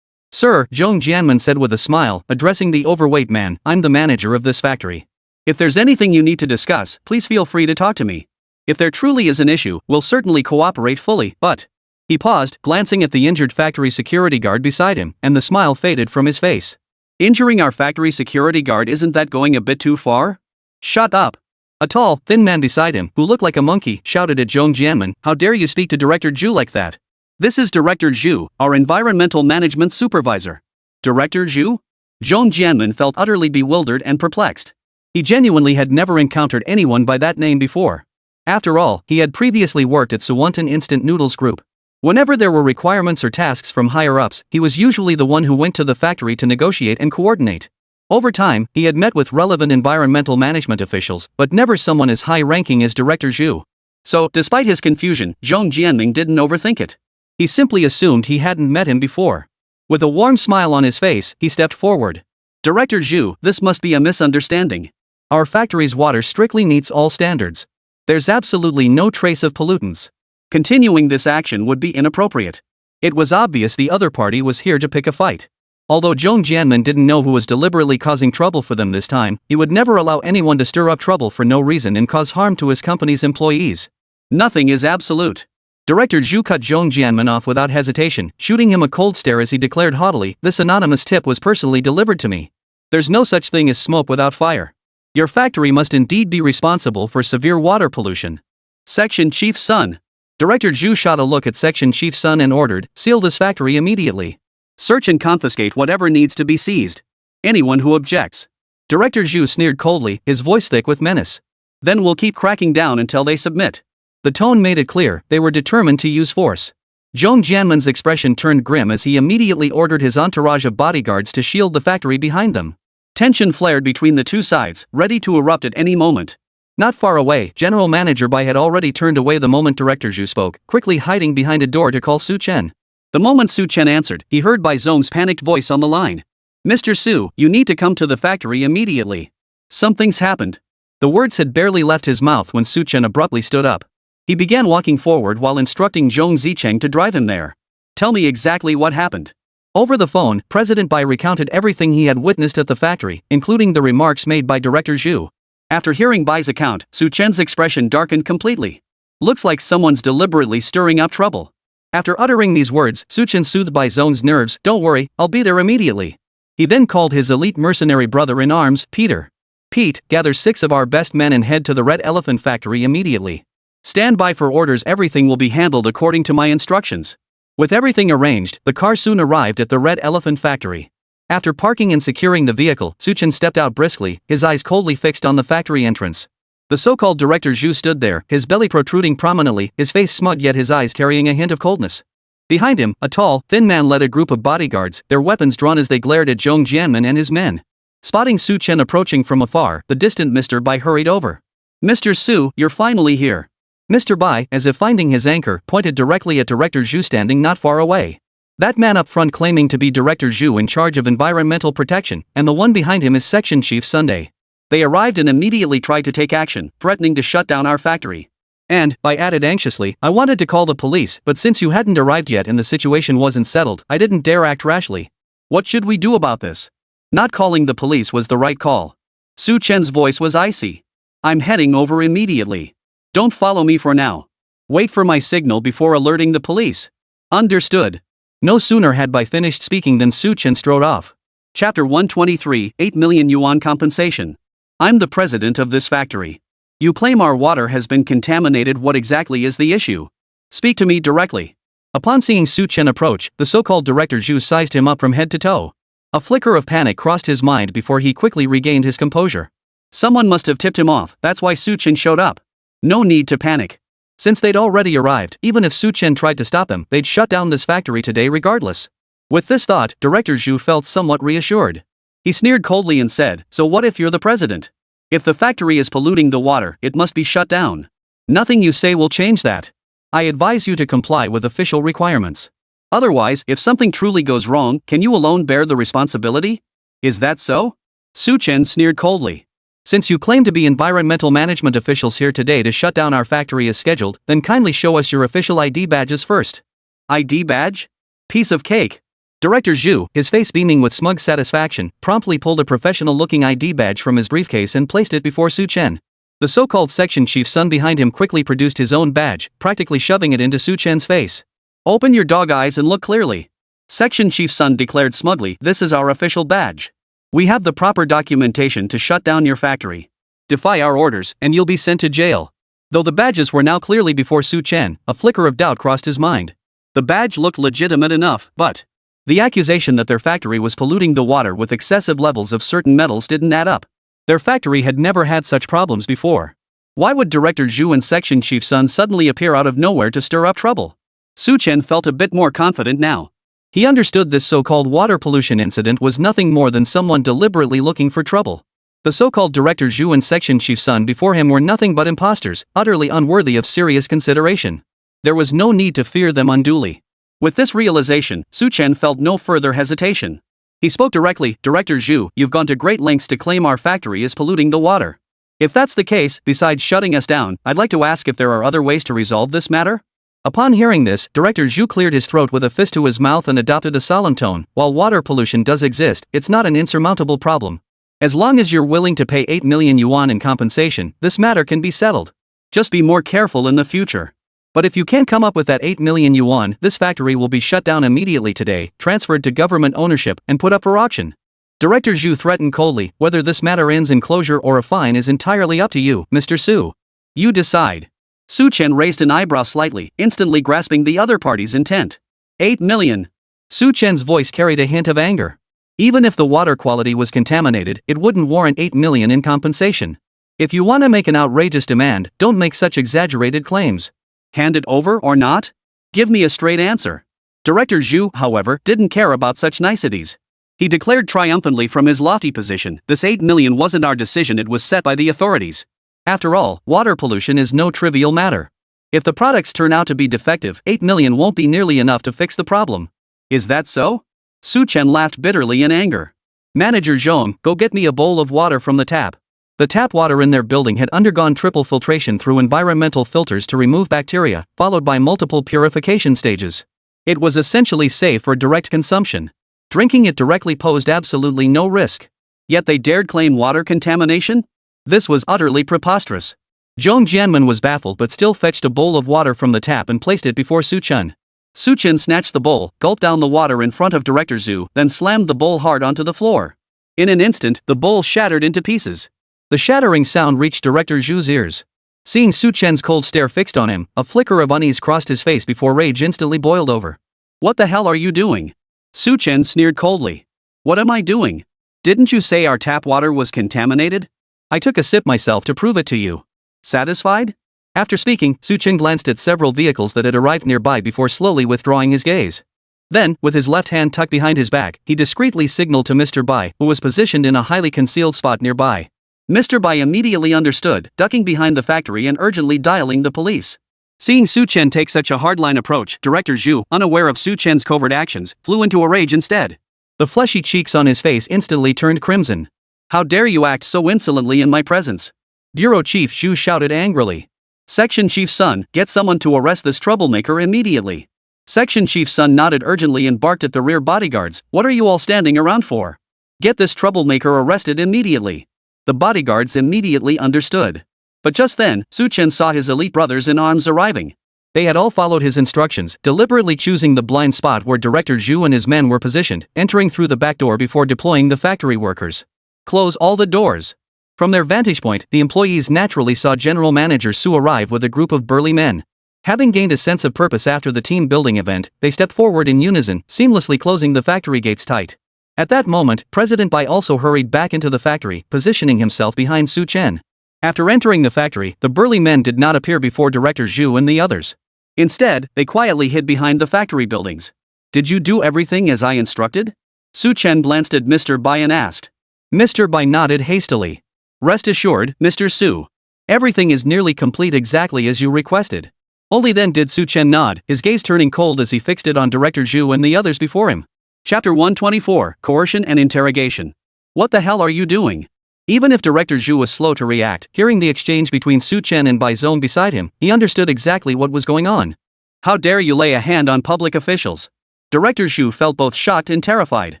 Sir, Zhong Jianmen said with a smile, addressing the overweight man, I'm the manager of this factory. If there's anything you need to discuss, please feel free to talk to me. If there truly is an issue, we'll certainly cooperate fully, but... He paused, glancing at the injured factory security guard beside him, and the smile faded from his face. Injuring our factory security guard, isn't that going a bit too far? Shut up. A tall, thin man beside him, who looked like a monkey, shouted at Zhong Jianmen, how dare you speak to Director Zhu like that? This is Director Zhu, our environmental management supervisor. Director Zhu? Zhong Jianmen felt utterly bewildered and perplexed. He genuinely had never encountered anyone by that name before. After all, he had previously worked at Suwontan Instant Noodles Group. Whenever there were requirements or tasks from higher-ups, he was usually the one who went to the factory to negotiate and coordinate. Over time, he had met with relevant environmental management officials, but never someone as high-ranking as Director Zhu. So, despite his confusion, Zhong Jianming didn't overthink it. He simply assumed he hadn't met him before. With a warm smile on his face, he stepped forward. Director Zhu, this must be a misunderstanding. Our factory's water strictly meets all standards. There's absolutely no trace of pollutants. Continuing this action would be inappropriate. It was obvious the other party was here to pick a fight. Although Zhong Jianmen didn't know who was deliberately causing trouble for them this time, he would never allow anyone to stir up trouble for no reason and cause harm to his company's employees. Nothing is absolute. Director Zhu cut Zhong Jianmen off without hesitation, shooting him a cold stare as he declared haughtily, this anonymous tip was personally delivered to me. There's no such thing as smoke without fire. Your factory must indeed be responsible for severe water pollution. Section Chief's son. Director Zhu shot a look at Section Chief's son and ordered, seal this factory immediately. Search and confiscate whatever needs to be seized. Anyone who objects. Director Zhu sneered coldly, his voice thick with menace. Then we'll keep cracking down until they submit. The tone made it clear, they were determined to use force. Zhong Jianmen's expression turned grim as he immediately ordered his entourage of bodyguards to shield the factory behind them. Tension flared between the two sides, ready to erupt at any moment. Not far away, General Manager Bai had already turned away the moment Director Zhu spoke, quickly hiding behind a door to call Su Chen. The moment Su Chen answered, he heard Bai Zhong's panicked voice on the line. Mr. Su, you need to come to the factory immediately. Something's happened. The words had barely left his mouth when Su Chen abruptly stood up. He began walking forward while instructing Zhong Zicheng to drive him there. Tell me exactly what happened. Over the phone, President Bai recounted everything he had witnessed at the factory, including the remarks made by Director Zhu. After hearing Bai's account, Su Chen's expression darkened completely. Looks like someone's deliberately stirring up trouble. After uttering these words, Su Chen soothed Bai's nerves. Don't worry, I'll be there immediately. He then called his elite mercenary brother-in-arms, Peter. Pete, gather 6 of our best men and head to the Red Elephant factory immediately. Stand by for orders. Everything will be handled according to my instructions. With everything arranged, the car soon arrived at the Red Elephant factory. After parking and securing the vehicle, Su Chen stepped out briskly, his eyes coldly fixed on the factory entrance. The so-called Director Zhu stood there, his belly protruding prominently, his face smug yet his eyes carrying a hint of coldness. Behind him, a tall, thin man led a group of bodyguards, their weapons drawn as they glared at Zhong Jianmen and his men. Spotting Su Chen approaching from afar, the distant Mr. Bai hurried over. Mr. Su, you're finally here. Mr. Bai, as if finding his anchor, pointed directly at Director Zhu standing not far away. That man up front claiming to be Director Zhu in charge of environmental protection, and the one behind him is Section Chief Sunday. They arrived and immediately tried to take action, threatening to shut down our factory. And, Bai added anxiously, I wanted to call the police, but since you hadn't arrived yet and the situation wasn't settled, I didn't dare act rashly. What should we do about this? Not calling the police was the right call. Su Chen's voice was icy. I'm heading over immediately. Don't follow me for now. Wait for my signal before alerting the police. Understood. No sooner had Bai finished speaking than Su Chen strode off. Chapter 123, 8 million yuan compensation. I'm the president of this factory. You claim our water has been contaminated. What exactly is the issue? Speak to me directly. Upon seeing Su Chen approach, the so-called Director Zhu sized him up from head to toe. A flicker of panic crossed his mind before he quickly regained his composure. Someone must have tipped him off, that's why Su Chen showed up. No need to panic. Since they'd already arrived, even if Su Chen tried to stop him, they'd shut down this factory today regardless. With this thought, Director Zhu felt somewhat reassured. He sneered coldly and said, so what if you're the president? If the factory is polluting the water, it must be shut down. Nothing you say will change that. I advise you to comply with official requirements. Otherwise, if something truly goes wrong, can you alone bear the responsibility? Is that so? Su Chen sneered coldly. Since you claim to be environmental management officials here today to shut down our factory as scheduled, then kindly show us your official ID badges first. ID badge? Piece of cake. Director Zhu, his face beaming with smug satisfaction, promptly pulled a professional-looking ID badge from his briefcase and placed it before Su Chen. The so-called section chief's son behind him quickly produced his own badge, practically shoving it into Su Chen's face. Open your dog eyes and look clearly. Section chief's son declared smugly, this is our official badge. We have the proper documentation to shut down your factory. Defy our orders, and you'll be sent to jail. Though the badges were now clearly before Su Chen, a flicker of doubt crossed his mind. The badge looked legitimate enough, but the accusation that their factory was polluting the water with excessive levels of certain metals didn't add up. Their factory had never had such problems before. Why would Director Zhu and Section Chief Sun suddenly appear out of nowhere to stir up trouble? Su Chen felt a bit more confident now. He understood this so-called water pollution incident was nothing more than someone deliberately looking for trouble. The so-called Director Zhu and Section Chief Sun before him were nothing but imposters, utterly unworthy of serious consideration. There was no need to fear them unduly. With this realization, Su Chen felt no further hesitation. He spoke directly, Director Zhu, you've gone to great lengths to claim our factory is polluting the water. If that's the case, besides shutting us down, I'd like to ask if there are other ways to resolve this matter? Upon hearing this, Director Zhu cleared his throat with a fist to his mouth and adopted a solemn tone. While water pollution does exist, it's not an insurmountable problem. As long as you're willing to pay 8 million yuan in compensation, this matter can be settled. Just be more careful in the future. But if you can't come up with that 8 million yuan, this factory will be shut down immediately today, transferred to government ownership, and put up for auction. Director Zhu threatened coldly, whether this matter ends in closure or a fine is entirely up to you, Mr. Su. You decide. Su Chen raised an eyebrow slightly, instantly grasping the other party's intent. 8 million. Su Chen's voice carried a hint of anger. Even if the water quality was contaminated, it wouldn't warrant 8 million in compensation. If you want to make an outrageous demand, don't make such exaggerated claims. Hand it over or not? Give me a straight answer. Director Zhu, however, didn't care about such niceties. He declared triumphantly from his lofty position, this 8 million wasn't our decision, it was set by the authorities. After all, water pollution is no trivial matter. If the products turn out to be defective, 8 million won't be nearly enough to fix the problem. Is that so? Su Chen laughed bitterly in anger. Manager Zhong, go get me a bowl of water from the tap. The tap water in their building had undergone triple filtration through environmental filters to remove bacteria, followed by multiple purification stages. It was essentially safe for direct consumption. Drinking it directly posed absolutely no risk. Yet they dared claim water contamination? This was utterly preposterous. Zhong Jianmen was baffled but still fetched a bowl of water from the tap and placed it before Su Chen. Su Chen snatched the bowl, gulped down the water in front of Director Zhu, then slammed the bowl hard onto the floor. In an instant, the bowl shattered into pieces. The shattering sound reached Director Zhu's ears. Seeing Su Chen's cold stare fixed on him, a flicker of unease crossed his face before rage instantly boiled over. "What the hell are you doing?" Su Chen sneered coldly. "What am I doing? Didn't you say our tap water was contaminated? I took a sip myself to prove it to you. Satisfied?" After speaking, Su Chen glanced at several vehicles that had arrived nearby before slowly withdrawing his gaze. Then, with his left hand tucked behind his back, he discreetly signaled to Mr. Bai, who was positioned in a highly concealed spot nearby. Mr. Bai immediately understood, ducking behind the factory and urgently dialing the police. Seeing Su Chen take such a hardline approach, Director Zhu, unaware of Su Chen's covert actions, flew into a rage instead. The fleshy cheeks on his face instantly turned crimson. "How dare you act so insolently in my presence?" Bureau Chief Zhu shouted angrily. "Section Chief's son, get someone to arrest this troublemaker immediately." Section Chief's son nodded urgently and barked at the rear bodyguards, "What are you all standing around for? Get this troublemaker arrested immediately." The bodyguards immediately understood. But just then, Su Chen saw his elite brothers in arms arriving. They had all followed his instructions, deliberately choosing the blind spot where Director Zhu and his men were positioned, entering through the back door before deploying the factory workers. "Close all the doors." From their vantage point, the employees naturally saw General Manager Su arrive with a group of burly men. Having gained a sense of purpose after the team building event, they stepped forward in unison, seamlessly closing the factory gates tight. At that moment, President Bai also hurried back into the factory, positioning himself behind Su Chen. After entering the factory, the burly men did not appear before Director Zhu and the others. Instead, they quietly hid behind the factory buildings. "Did you do everything as I instructed?" Su Chen glanced at Mr. Bai and asked. Mr. Bai nodded hastily. "Rest assured, Mr. Su. Everything is nearly complete exactly as you requested." Only then did Su Chen nod, his gaze turning cold as he fixed it on Director Zhu and the others before him. Chapter 124, Coercion and Interrogation. "What the hell are you doing?" Even if Director Zhu was slow to react, hearing the exchange between Su Chen and Bai Zong beside him, he understood exactly what was going on. "How dare you lay a hand on public officials?" Director Zhu felt both shocked and terrified.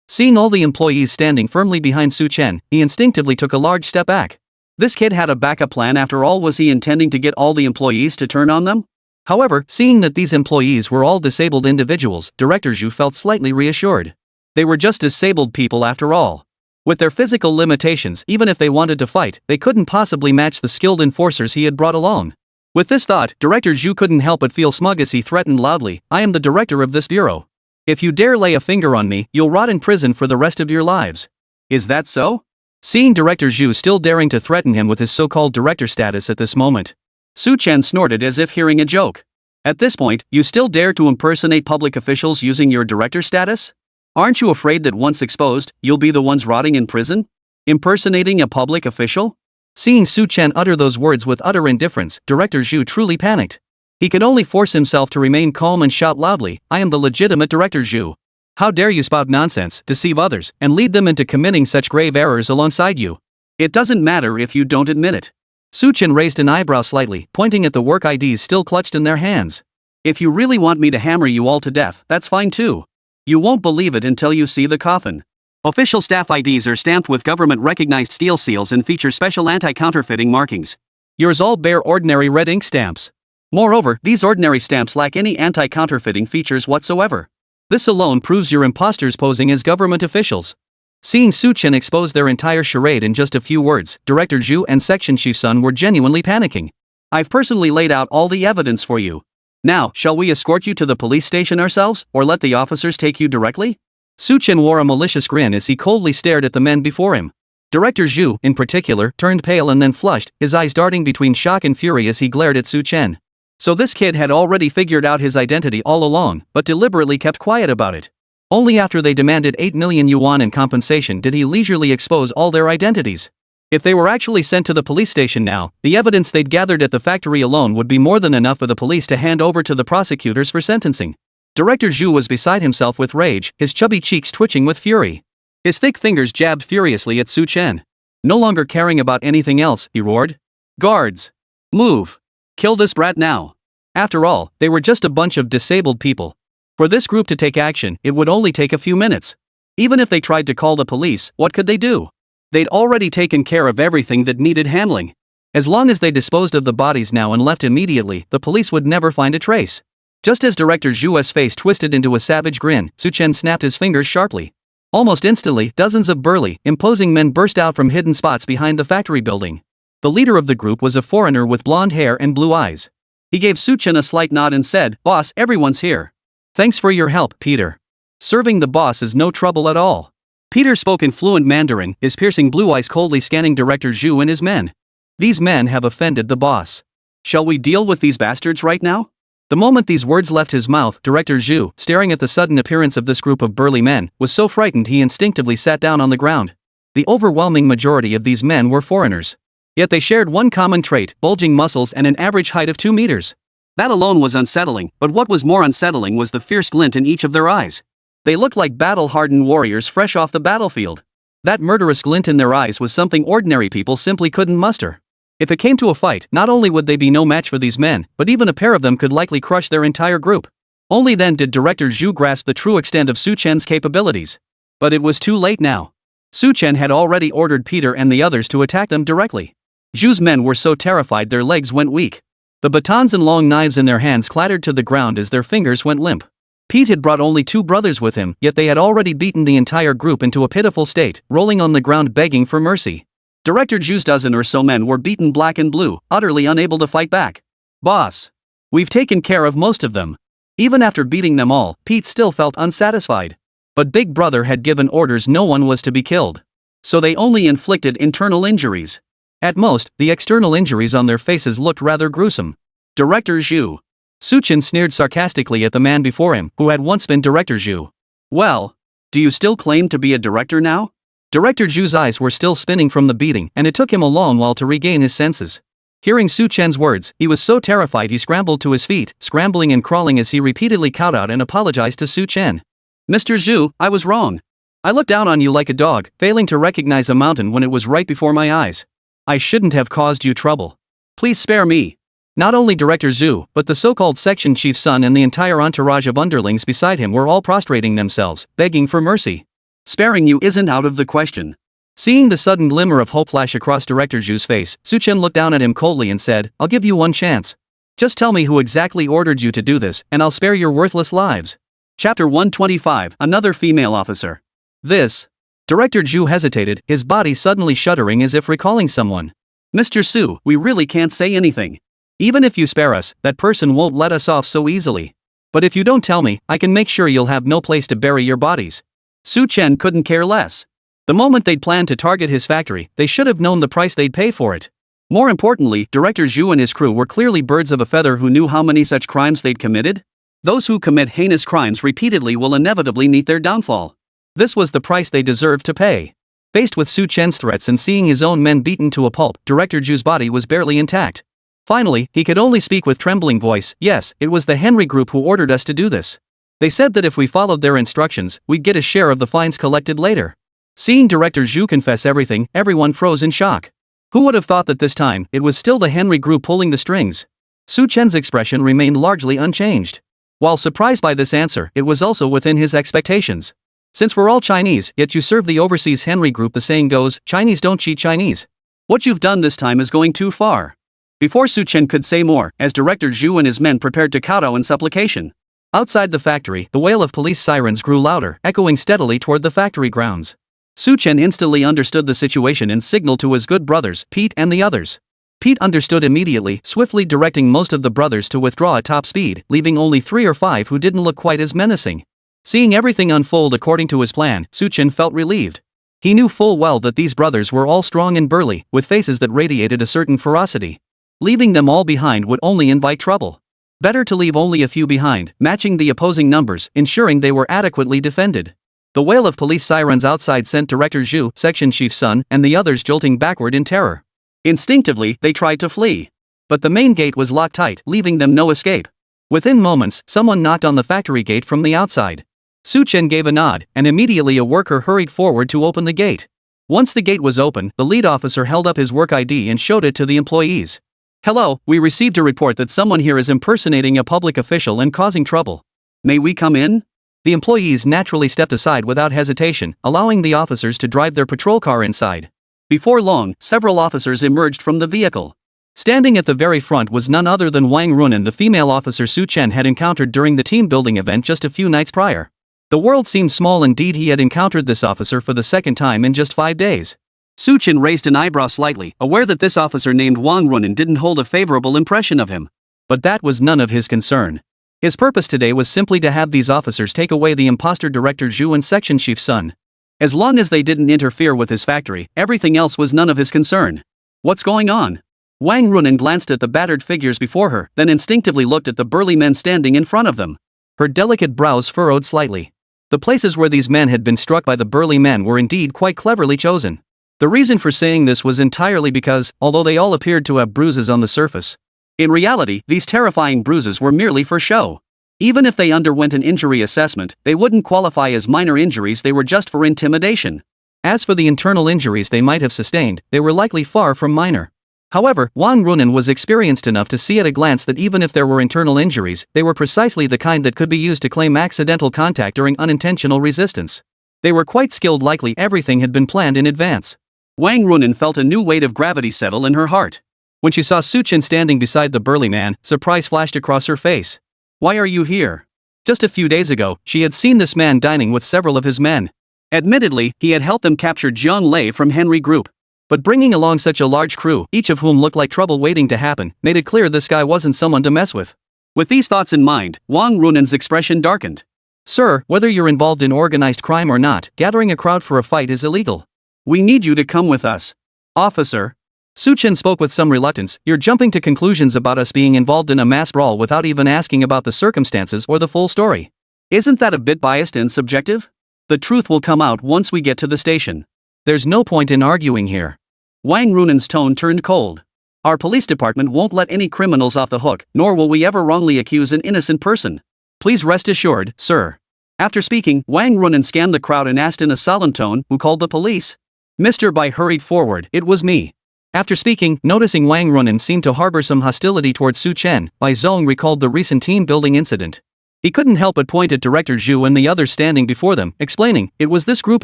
Seeing all the employees standing firmly behind Su Chen, he instinctively took a large step back. This kid had a backup plan after all. Was he intending to get all the employees to turn on them? However, seeing that these employees were all disabled individuals, Director Zhu felt slightly reassured. They were just disabled people after all. With their physical limitations, even if they wanted to fight, they couldn't possibly match the skilled enforcers he had brought along. With this thought, Director Zhu couldn't help but feel smug as he threatened loudly, "I am the director of this bureau. If you dare lay a finger on me, you'll rot in prison for the rest of your lives." "Is that so?" Seeing Director Zhu still daring to threaten him with his so-called director status at this moment, Su Chen snorted as if hearing a joke. "At this point, you still dare to impersonate public officials using your director status? Aren't you afraid that once exposed, you'll be the ones rotting in prison? Impersonating a public official?" Seeing Su Chen utter those words with utter indifference, Director Zhu truly panicked. He could only force himself to remain calm and shout loudly, "I am the legitimate Director Zhu. How dare you spout nonsense, deceive others, and lead them into committing such grave errors alongside you? It doesn't matter if you don't admit it." Su Chen raised an eyebrow slightly, pointing at the work IDs still clutched in their hands. "If you really want me to hammer you all to death, that's fine too. You won't believe it until you see the coffin." Official staff IDs are stamped with government-recognized steel seals and feature special anti-counterfeiting markings. Yours all bear ordinary red ink stamps. Moreover, these ordinary stamps lack any anti-counterfeiting features whatsoever. This alone proves you're imposters posing as government officials. Seeing Su Chen expose their entire charade in just a few words, Director Zhu and Section Chief Sun were genuinely panicking. "I've personally laid out all the evidence for you. Now, shall we escort you to the police station ourselves, or let the officers take you directly?" Su Chen wore a malicious grin as he coldly stared at the men before him. Director Zhu, in particular, turned pale and then flushed, his eyes darting between shock and fury as he glared at Su Chen. So this kid had already figured out his identity all along, but deliberately kept quiet about it. Only after they demanded 8 million yuan in compensation did he leisurely expose all their identities. If they were actually sent to the police station now, the evidence they'd gathered at the factory alone would be more than enough for the police to hand over to the prosecutors for sentencing. Director Zhu was beside himself with rage, his chubby cheeks twitching with fury. His thick fingers jabbed furiously at Su Chen. No longer caring about anything else, he roared. "Guards! Move! Kill this brat now!" After all, they were just a bunch of disabled people. For this group to take action, it would only take a few minutes. Even if they tried to call the police, what could they do? They'd already taken care of everything that needed handling. As long as they disposed of the bodies now and left immediately, the police would never find a trace. Just as Director Zhu's face twisted into a savage grin, Chen snapped his fingers sharply. Almost instantly, dozens of burly, imposing men burst out from hidden spots behind the factory building. The leader of the group was a foreigner with blonde hair and blue eyes. He gave Chen a slight nod and said, "Boss, everyone's here. Thanks for your help, Peter. Serving the boss is no trouble at all." Peter spoke in fluent Mandarin, his piercing blue eyes coldly scanning Director Zhu and his men. "These men have offended the boss. Shall we deal with these bastards right now?" The moment these words left his mouth, Director Zhu, staring at the sudden appearance of this group of burly men, was so frightened he instinctively sat down on the ground. The overwhelming majority of these men were foreigners. Yet they shared one common trait: bulging muscles and an average height of 2 meters. That alone was unsettling, but what was more unsettling was the fierce glint in each of their eyes. They looked like battle-hardened warriors fresh off the battlefield. That murderous glint in their eyes was something ordinary people simply couldn't muster. If it came to a fight, not only would they be no match for these men, but even a pair of them could likely crush their entire group. Only then did Director Zhu grasp the true extent of Chen's capabilities. But it was too late now. Chen had already ordered Peter and the others to attack them directly. Zhu's men were so terrified their legs went weak. The batons and long knives in their hands clattered to the ground as their fingers went limp. Pete had brought only 2 brothers with him, yet they had already beaten the entire group into a pitiful state, rolling on the ground begging for mercy. Director Zhu's dozen or so men were beaten black and blue, utterly unable to fight back. "Boss, we've taken care of most of them." Even after beating them all, Pete still felt unsatisfied. But Big Brother had given orders no one was to be killed. So they only inflicted internal injuries. At most, the external injuries on their faces looked rather gruesome. Director Zhu. Chen sneered sarcastically at the man before him, who had once been Director Zhu. "Well, do you still claim to be a director now?" Director Zhu's eyes were still spinning from the beating, and it took him a long while to regain his senses. Hearing Chen's words, he was so terrified he scrambled to his feet, scrambling and crawling as he repeatedly kowtowed and apologized to Chen. "Mr. Zhu, I was wrong. I looked down on you like a dog, failing to recognize a mountain when it was right before my eyes. I shouldn't have caused you trouble. Please spare me." Not only Director Zhu, but the so-called section chief's son and the entire entourage of underlings beside him were all prostrating themselves, begging for mercy. "Sparing you isn't out of the question." Seeing the sudden glimmer of hope flash across Director Zhu's face, Chen looked down at him coldly and said, "I'll give you one chance. Just tell me who exactly ordered you to do this, and I'll spare your worthless lives." Chapter 125, Another Female Officer. This. Director Zhu hesitated, his body suddenly shuddering as if recalling someone. "Mr. Su, we really can't say anything. Even if you spare us, that person won't let us off so easily. But if you don't tell me, I can make sure you'll have no place to bury your bodies." Chen couldn't care less. The moment they'd planned to target his factory, they should have known the price they'd pay for it. More importantly, Director Zhu and his crew were clearly birds of a feather who knew how many such crimes they'd committed. Those who commit heinous crimes repeatedly will inevitably meet their downfall. This was the price they deserved to pay. Faced with Chen's threats and seeing his own men beaten to a pulp, Director Zhu's body was barely intact. Finally, he could only speak with trembling voice. "Yes, it was the Henry Group who ordered us to do this. They said that if we followed their instructions, we'd get a share of the fines collected later." Seeing Director Zhu confess everything, everyone froze in shock. Who would have thought that this time, it was still the Henry Group pulling the strings? Chen's expression remained largely unchanged. While surprised by this answer, it was also within his expectations. "Since we're all Chinese, yet you serve the overseas Henry Group, the saying goes, Chinese don't cheat Chinese. What you've done this time is going too far." Before Chen could say more, as Director Zhu and his men prepared to kowtow in supplication. Outside the factory, the wail of police sirens grew louder, echoing steadily toward the factory grounds. Chen instantly understood the situation and signaled to his good brothers, Pete and the others. Pete understood immediately, swiftly directing most of the brothers to withdraw at top speed, leaving only 3 or 5 who didn't look quite as menacing. Seeing everything unfold according to his plan, Chen felt relieved. He knew full well that these brothers were all strong and burly, with faces that radiated a certain ferocity. Leaving them all behind would only invite trouble. Better to leave only a few behind, matching the opposing numbers, ensuring they were adequately defended. The wail of police sirens outside sent Director Zhu, section chief's son, and the others jolting backward in terror. Instinctively, they tried to flee. But the main gate was locked tight, leaving them no escape. Within moments, someone knocked on the factory gate from the outside. Chen gave a nod, and immediately a worker hurried forward to open the gate. Once the gate was open, the lead officer held up his work ID and showed it to the employees. "Hello, we received a report that someone here is impersonating a public official and causing trouble. May we come in?" The employees naturally stepped aside without hesitation, allowing the officers to drive their patrol car inside. Before long, several officers emerged from the vehicle. Standing at the very front was none other than Wang Runan, the female officer Su Chen had encountered during the team-building event just a few nights prior. The world seemed small indeed. He had encountered this officer for the second time in just 5 days. Su Chen raised an eyebrow slightly, aware that this officer named Wang Runan didn't hold a favorable impression of him. But that was none of his concern. His purpose today was simply to have these officers take away the imposter Director Zhu and section chief's son. As long as they didn't interfere with his factory, everything else was none of his concern. What's going on? Wang Runan glanced at the battered figures before her, then instinctively looked at the burly men standing in front of them. Her delicate brows furrowed slightly. The places where these men had been struck by the burly men were indeed quite cleverly chosen. The reason for saying this was entirely because, although they all appeared to have bruises on the surface, in reality, these terrifying bruises were merely for show. Even if they underwent an injury assessment, they wouldn't qualify as minor injuries. They were just for intimidation. As for the internal injuries they might have sustained, they were likely far from minor. However, Wang Runan was experienced enough to see at a glance that even if there were internal injuries, they were precisely the kind that could be used to claim accidental contact during unintentional resistance. They were quite skilled. Likely everything had been planned in advance. Wang Runan felt a new weight of gravity settle in her heart. When she saw Su Chen standing beside the burly man, surprise flashed across her face. Why are you here? Just a few days ago, she had seen this man dining with several of his men. Admittedly, he had helped them capture Jiang Lei from Henry Group. But bringing along such a large crew, each of whom looked like trouble waiting to happen, made it clear this guy wasn't someone to mess with. With these thoughts in mind, Wang Runan's expression darkened. Sir, whether you're involved in organized crime or not, gathering a crowd for a fight is illegal. We need you to come with us. Officer. Su Chen spoke with some reluctance. You're jumping to conclusions about us being involved in a mass brawl without even asking about the circumstances or the full story. Isn't that a bit biased and subjective? The truth will come out once we get to the station. There's no point in arguing here. Wang Runan's tone turned cold. Our police department won't let any criminals off the hook, nor will we ever wrongly accuse an innocent person. Please rest assured, sir. After speaking, Wang Runan scanned the crowd and asked in a solemn tone, who called the police? Mr. Bai hurried forward. It was me. After speaking, noticing Wang Runan seemed to harbor some hostility towards Su Chen, Bai Zong recalled the recent team-building incident. He couldn't help but point at Director Zhu and the others standing before them, explaining, it was this group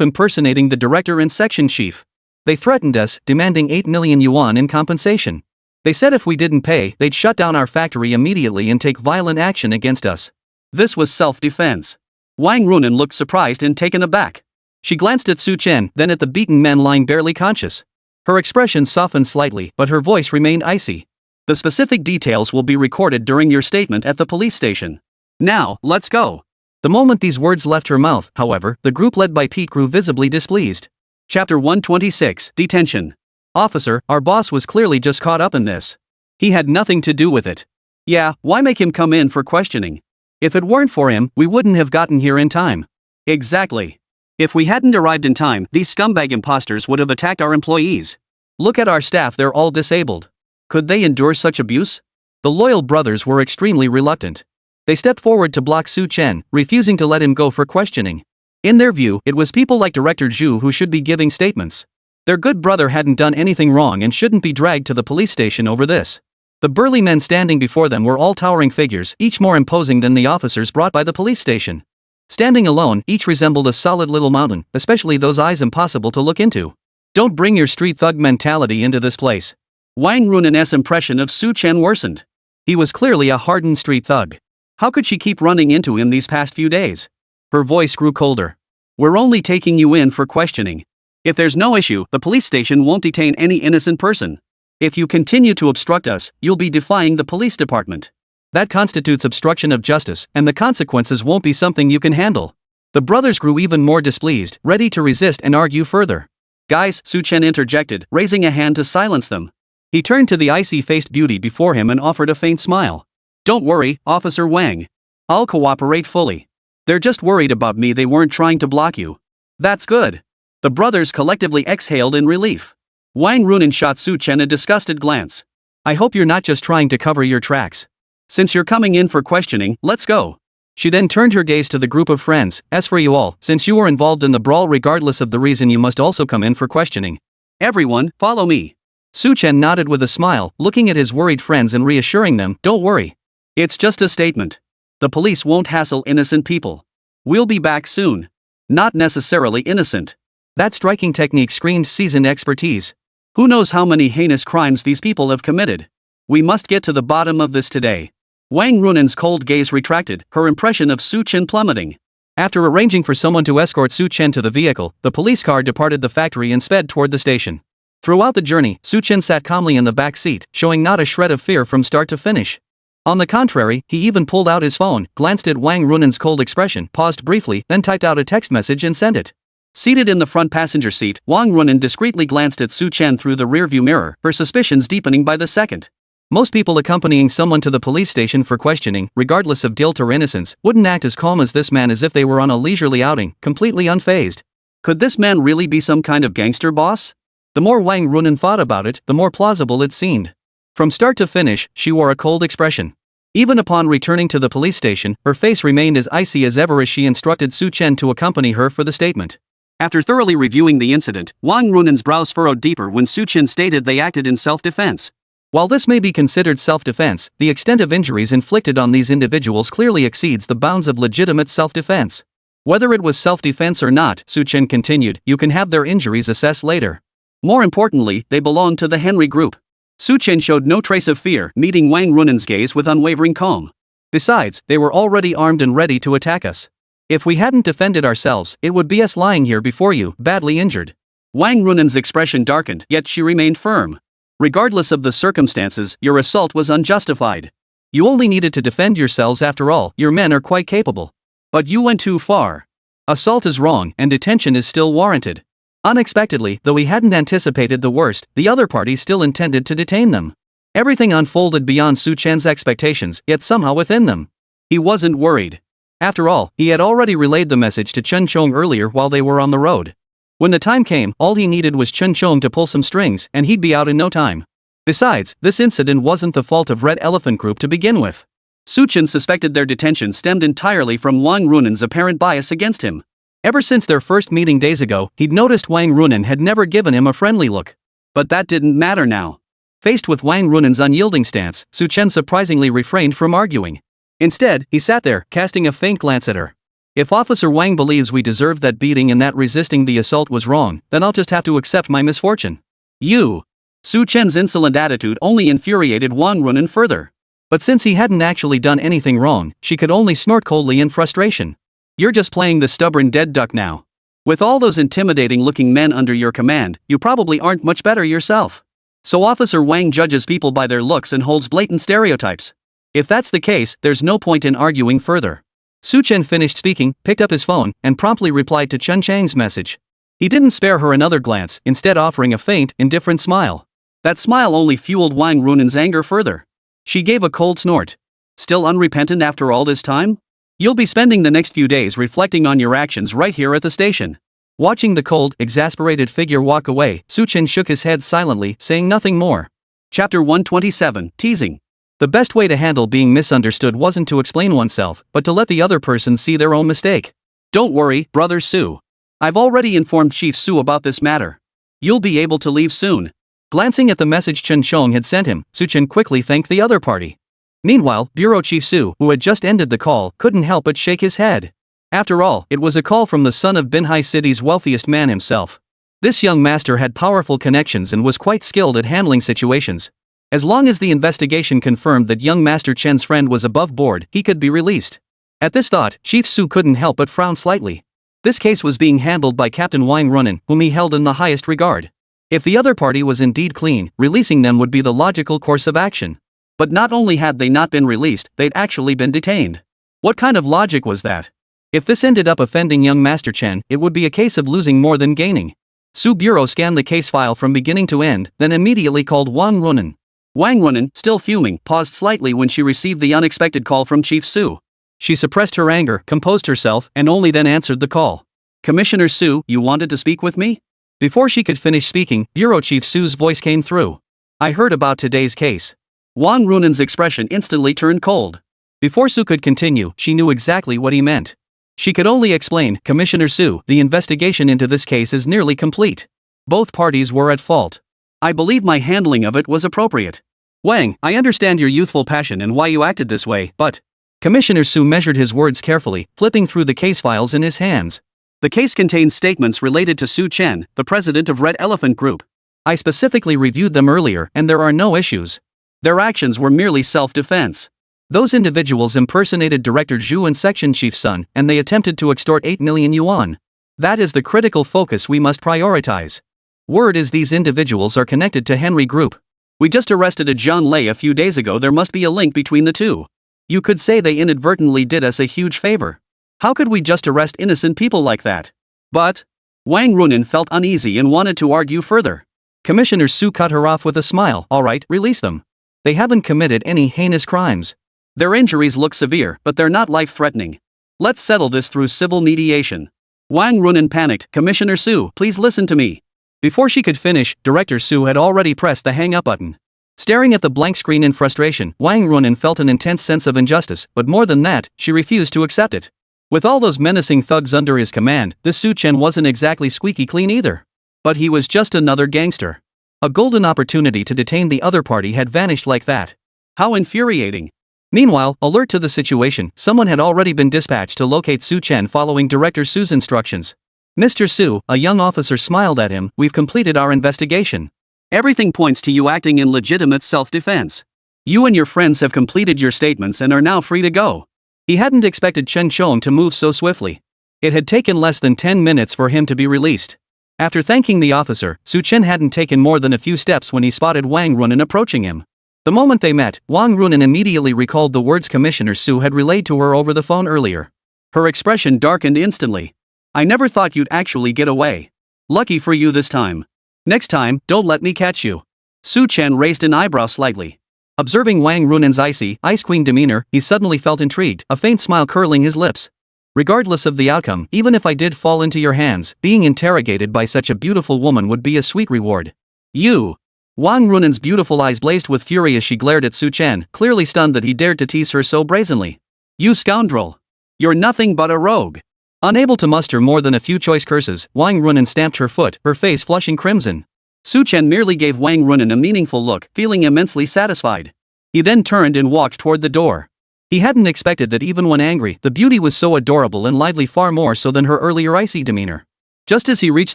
impersonating the director and section chief. They threatened us, demanding 8 million yuan in compensation. They said if we didn't pay, they'd shut down our factory immediately and take violent action against us. This was self-defense. Wang Runan looked surprised and taken aback. She glanced at Su Chen, then at the beaten men lying barely conscious. Her expression softened slightly, but her voice remained icy. The specific details will be recorded during your statement at the police station. Now, let's go. The moment these words left her mouth, however, the group led by Pete grew visibly displeased. Chapter 126, Detention. Officer, our boss was clearly just caught up in this. He had nothing to do with it. Yeah, why make him come in for questioning? If it weren't for him, we wouldn't have gotten here in time. Exactly. If we hadn't arrived in time, these scumbag imposters would have attacked our employees. Look at our staff, they're all disabled. Could they endure such abuse? The loyal brothers were extremely reluctant. They stepped forward to block Su Chen, refusing to let him go for questioning. In their view, it was people like Director Zhu who should be giving statements. Their good brother hadn't done anything wrong and shouldn't be dragged to the police station over this. The burly men standing before them were all towering figures, each more imposing than the officers brought by the police station. Standing alone, each resembled a solid little mountain, especially those eyes impossible to look into. Don't bring your street thug mentality into this place. Wang Runan's impression of Su Chen worsened. He was clearly a hardened street thug. How could she keep running into him these past few days? Her voice grew colder. We're only taking you in for questioning. If there's no issue, the police station won't detain any innocent person. If you continue to obstruct us, you'll be defying the police department. That constitutes obstruction of justice, and the consequences won't be something you can handle. The brothers grew even more displeased, ready to resist and argue further. Guys, Su Chen interjected, raising a hand to silence them. He turned to the icy-faced beauty before him and offered a faint smile. Don't worry, Officer Wang. I'll cooperate fully. They're just worried about me, they weren't trying to block you. That's good. The brothers collectively exhaled in relief. Wang Runan shot Su Chen a disgusted glance. I hope you're not just trying to cover your tracks. Since you're coming in for questioning, let's go. She then turned her gaze to the group of friends. As for you all, since you were involved in the brawl regardless of the reason, you must also come in for questioning. Everyone, follow me. Su Chen nodded with a smile, looking at his worried friends and reassuring them, don't worry. It's just a statement. The police won't hassle innocent people. We'll be back soon. Not necessarily innocent. That striking technique screamed seasoned expertise. Who knows how many heinous crimes these people have committed? We must get to the bottom of this today. Wang Runen's cold gaze retracted, her impression of Su Chen plummeting. After arranging for someone to escort Su Chen to the vehicle, the police car departed the factory and sped toward the station. Throughout the journey, Su Chen sat calmly in the back seat, showing not a shred of fear from start to finish. On the contrary, he even pulled out his phone, glanced at Wang Runen's cold expression, paused briefly, then typed out a text message and sent it. Seated in the front passenger seat, Wang Runen discreetly glanced at Su Chen through the rearview mirror, her suspicions deepening by the second. Most people accompanying someone to the police station for questioning, regardless of guilt or innocence, wouldn't act as calm as this man, as if they were on a leisurely outing, completely unfazed. Could this man really be some kind of gangster boss? The more Wang Runen thought about it, the more plausible it seemed. From start to finish, she wore a cold expression. Even upon returning to the police station, her face remained as icy as ever as she instructed Su Chen to accompany her for the statement. After thoroughly reviewing the incident, Wang Runen's brows furrowed deeper when Su Chen stated they acted in self-defense. While this may be considered self-defense, the extent of injuries inflicted on these individuals clearly exceeds the bounds of legitimate self-defense. Whether it was self-defense or not, Su Chen continued, you can have their injuries assessed later. More importantly, they belong to the Henry Group. Su Chen showed no trace of fear, meeting Wang Runen's gaze with unwavering calm. Besides, they were already armed and ready to attack us. If we hadn't defended ourselves, it would be us lying here before you, badly injured. Wang Runen's expression darkened, yet she remained firm. Regardless of the circumstances, your assault was unjustified. You only needed to defend yourselves after all, your men are quite capable. But you went too far. Assault is wrong, and detention is still warranted. Unexpectedly, though he hadn't anticipated the worst, the other party still intended to detain them. Everything unfolded beyond Su Chen's expectations, yet somehow within them. He wasn't worried. After all, he had already relayed the message to Chen Chong earlier while they were on the road. When the time came, all he needed was Chen Chong to pull some strings, and he'd be out in no time. Besides, this incident wasn't the fault of Red Elephant Group to begin with. Su Chen suspected their detention stemmed entirely from Wang Runen's apparent bias against him. Ever since their first meeting days ago, he'd noticed Wang Runen had never given him a friendly look. But that didn't matter now. Faced with Wang Runen's unyielding stance, Su Chen surprisingly refrained from arguing. Instead, he sat there, casting a faint glance at her. If Officer Wang believes we deserved that beating and that resisting the assault was wrong, then I'll just have to accept my misfortune. You! Su Chen's insolent attitude only infuriated Wang Runen further. But since he hadn't actually done anything wrong, she could only snort coldly in frustration. You're just playing the stubborn dead duck now. With all those intimidating-looking men under your command, you probably aren't much better yourself. So Officer Wang judges people by their looks and holds blatant stereotypes. If that's the case, there's no point in arguing further. Su Chen finished speaking, picked up his phone, and promptly replied to Chen Chang's message. He didn't spare her another glance, instead offering a faint, indifferent smile. That smile only fueled Wang Runen's anger further. She gave a cold snort. Still unrepentant after all this time? You'll be spending the next few days reflecting on your actions right here at the station. Watching the cold, exasperated figure walk away, Su Chen shook his head silently, saying nothing more. Chapter 127, Teasing. The best way to handle being misunderstood wasn't to explain oneself, but to let the other person see their own mistake. Don't worry, Brother Su. I've already informed Chief Su about this matter. You'll be able to leave soon. Glancing at the message Chen Chong had sent him, Su Chen quickly thanked the other party. Meanwhile, Bureau Chief Su, who had just ended the call, couldn't help but shake his head. After all, it was a call from the son of Binhai City's wealthiest man himself. This young master had powerful connections and was quite skilled at handling situations. As long as the investigation confirmed that young Master Chen's friend was above board, he could be released. At this thought, Chief Su couldn't help but frown slightly. This case was being handled by Captain Wang Runen, whom he held in the highest regard. If the other party was indeed clean, releasing them would be the logical course of action. But not only had they not been released, they'd actually been detained. What kind of logic was that? If this ended up offending young Master Chen, it would be a case of losing more than gaining. Su Bureau scanned the case file from beginning to end, then immediately called Wang Runen. Wang Runen, still fuming, paused slightly when she received the unexpected call from Chief Su. She suppressed her anger, composed herself, and only then answered the call. Commissioner Su, you wanted to speak with me? Before she could finish speaking, Bureau Chief Su's voice came through. I heard about today's case. Wang Runen's expression instantly turned cold. Before Su could continue, she knew exactly what he meant. She could only explain, Commissioner Su, the investigation into this case is nearly complete. Both parties were at fault. I believe my handling of it was appropriate. Wang, I understand your youthful passion and why you acted this way, but... Commissioner Su measured his words carefully, flipping through the case files in his hands. The case contains statements related to Su Chen, the president of Red Elephant Group. I specifically reviewed them earlier and there are no issues. Their actions were merely self-defense. Those individuals impersonated Director Zhu and Section Chief Sun, and they attempted to extort 8 million yuan. That is the critical focus we must prioritize. Word is these individuals are connected to Henry Group. We just arrested a John Lei a few days ago. There must be a link between the two. You could say they inadvertently did us a huge favor. How could we just arrest innocent people like that? But Wang Runin felt uneasy and wanted to argue further. Commissioner Su cut her off with a smile. All right, release them. They haven't committed any heinous crimes. Their injuries look severe, but they're not life-threatening. Let's settle this through civil mediation. Wang Runin panicked. Commissioner Su, please listen to me. Before she could finish, Director Su had already pressed the hang-up button. Staring at the blank screen in frustration, Wang Runin felt an intense sense of injustice, but more than that, she refused to accept it. With all those menacing thugs under his command, this Su Chen wasn't exactly squeaky clean either. But he was just another gangster. A golden opportunity to detain the other party had vanished like that. How infuriating. Meanwhile, alert to the situation, someone had already been dispatched to locate Su Chen following Director Su's instructions. Mr. Su, a young officer smiled at him, we've completed our investigation. Everything points to you acting in legitimate self-defense. You and your friends have completed your statements and are now free to go. He hadn't expected Chen Chong to move so swiftly. It had taken less than 10 minutes for him to be released. After thanking the officer, Su Chen hadn't taken more than a few steps when he spotted Wang Runin approaching him. The moment they met, Wang Runin immediately recalled the words Commissioner Su had relayed to her over the phone earlier. Her expression darkened instantly. I never thought you'd actually get away. Lucky for you this time. Next time, don't let me catch you. Su Chen raised an eyebrow slightly. Observing Wang Runin's ice queen demeanor, he suddenly felt intrigued, a faint smile curling his lips. Regardless of the outcome, even if I did fall into your hands, being interrogated by such a beautiful woman would be a sweet reward. You! Wang Runin's beautiful eyes blazed with fury as she glared at Su Chen, clearly stunned that he dared to tease her so brazenly. You scoundrel! You're nothing but a rogue! Unable to muster more than a few choice curses, Wang Runin stamped her foot, her face flushing crimson. Su Chen merely gave Wang Runin a meaningful look, feeling immensely satisfied. He then turned and walked toward the door. He hadn't expected that even when angry, the beauty was so adorable and lively, far more so than her earlier icy demeanor. Just as he reached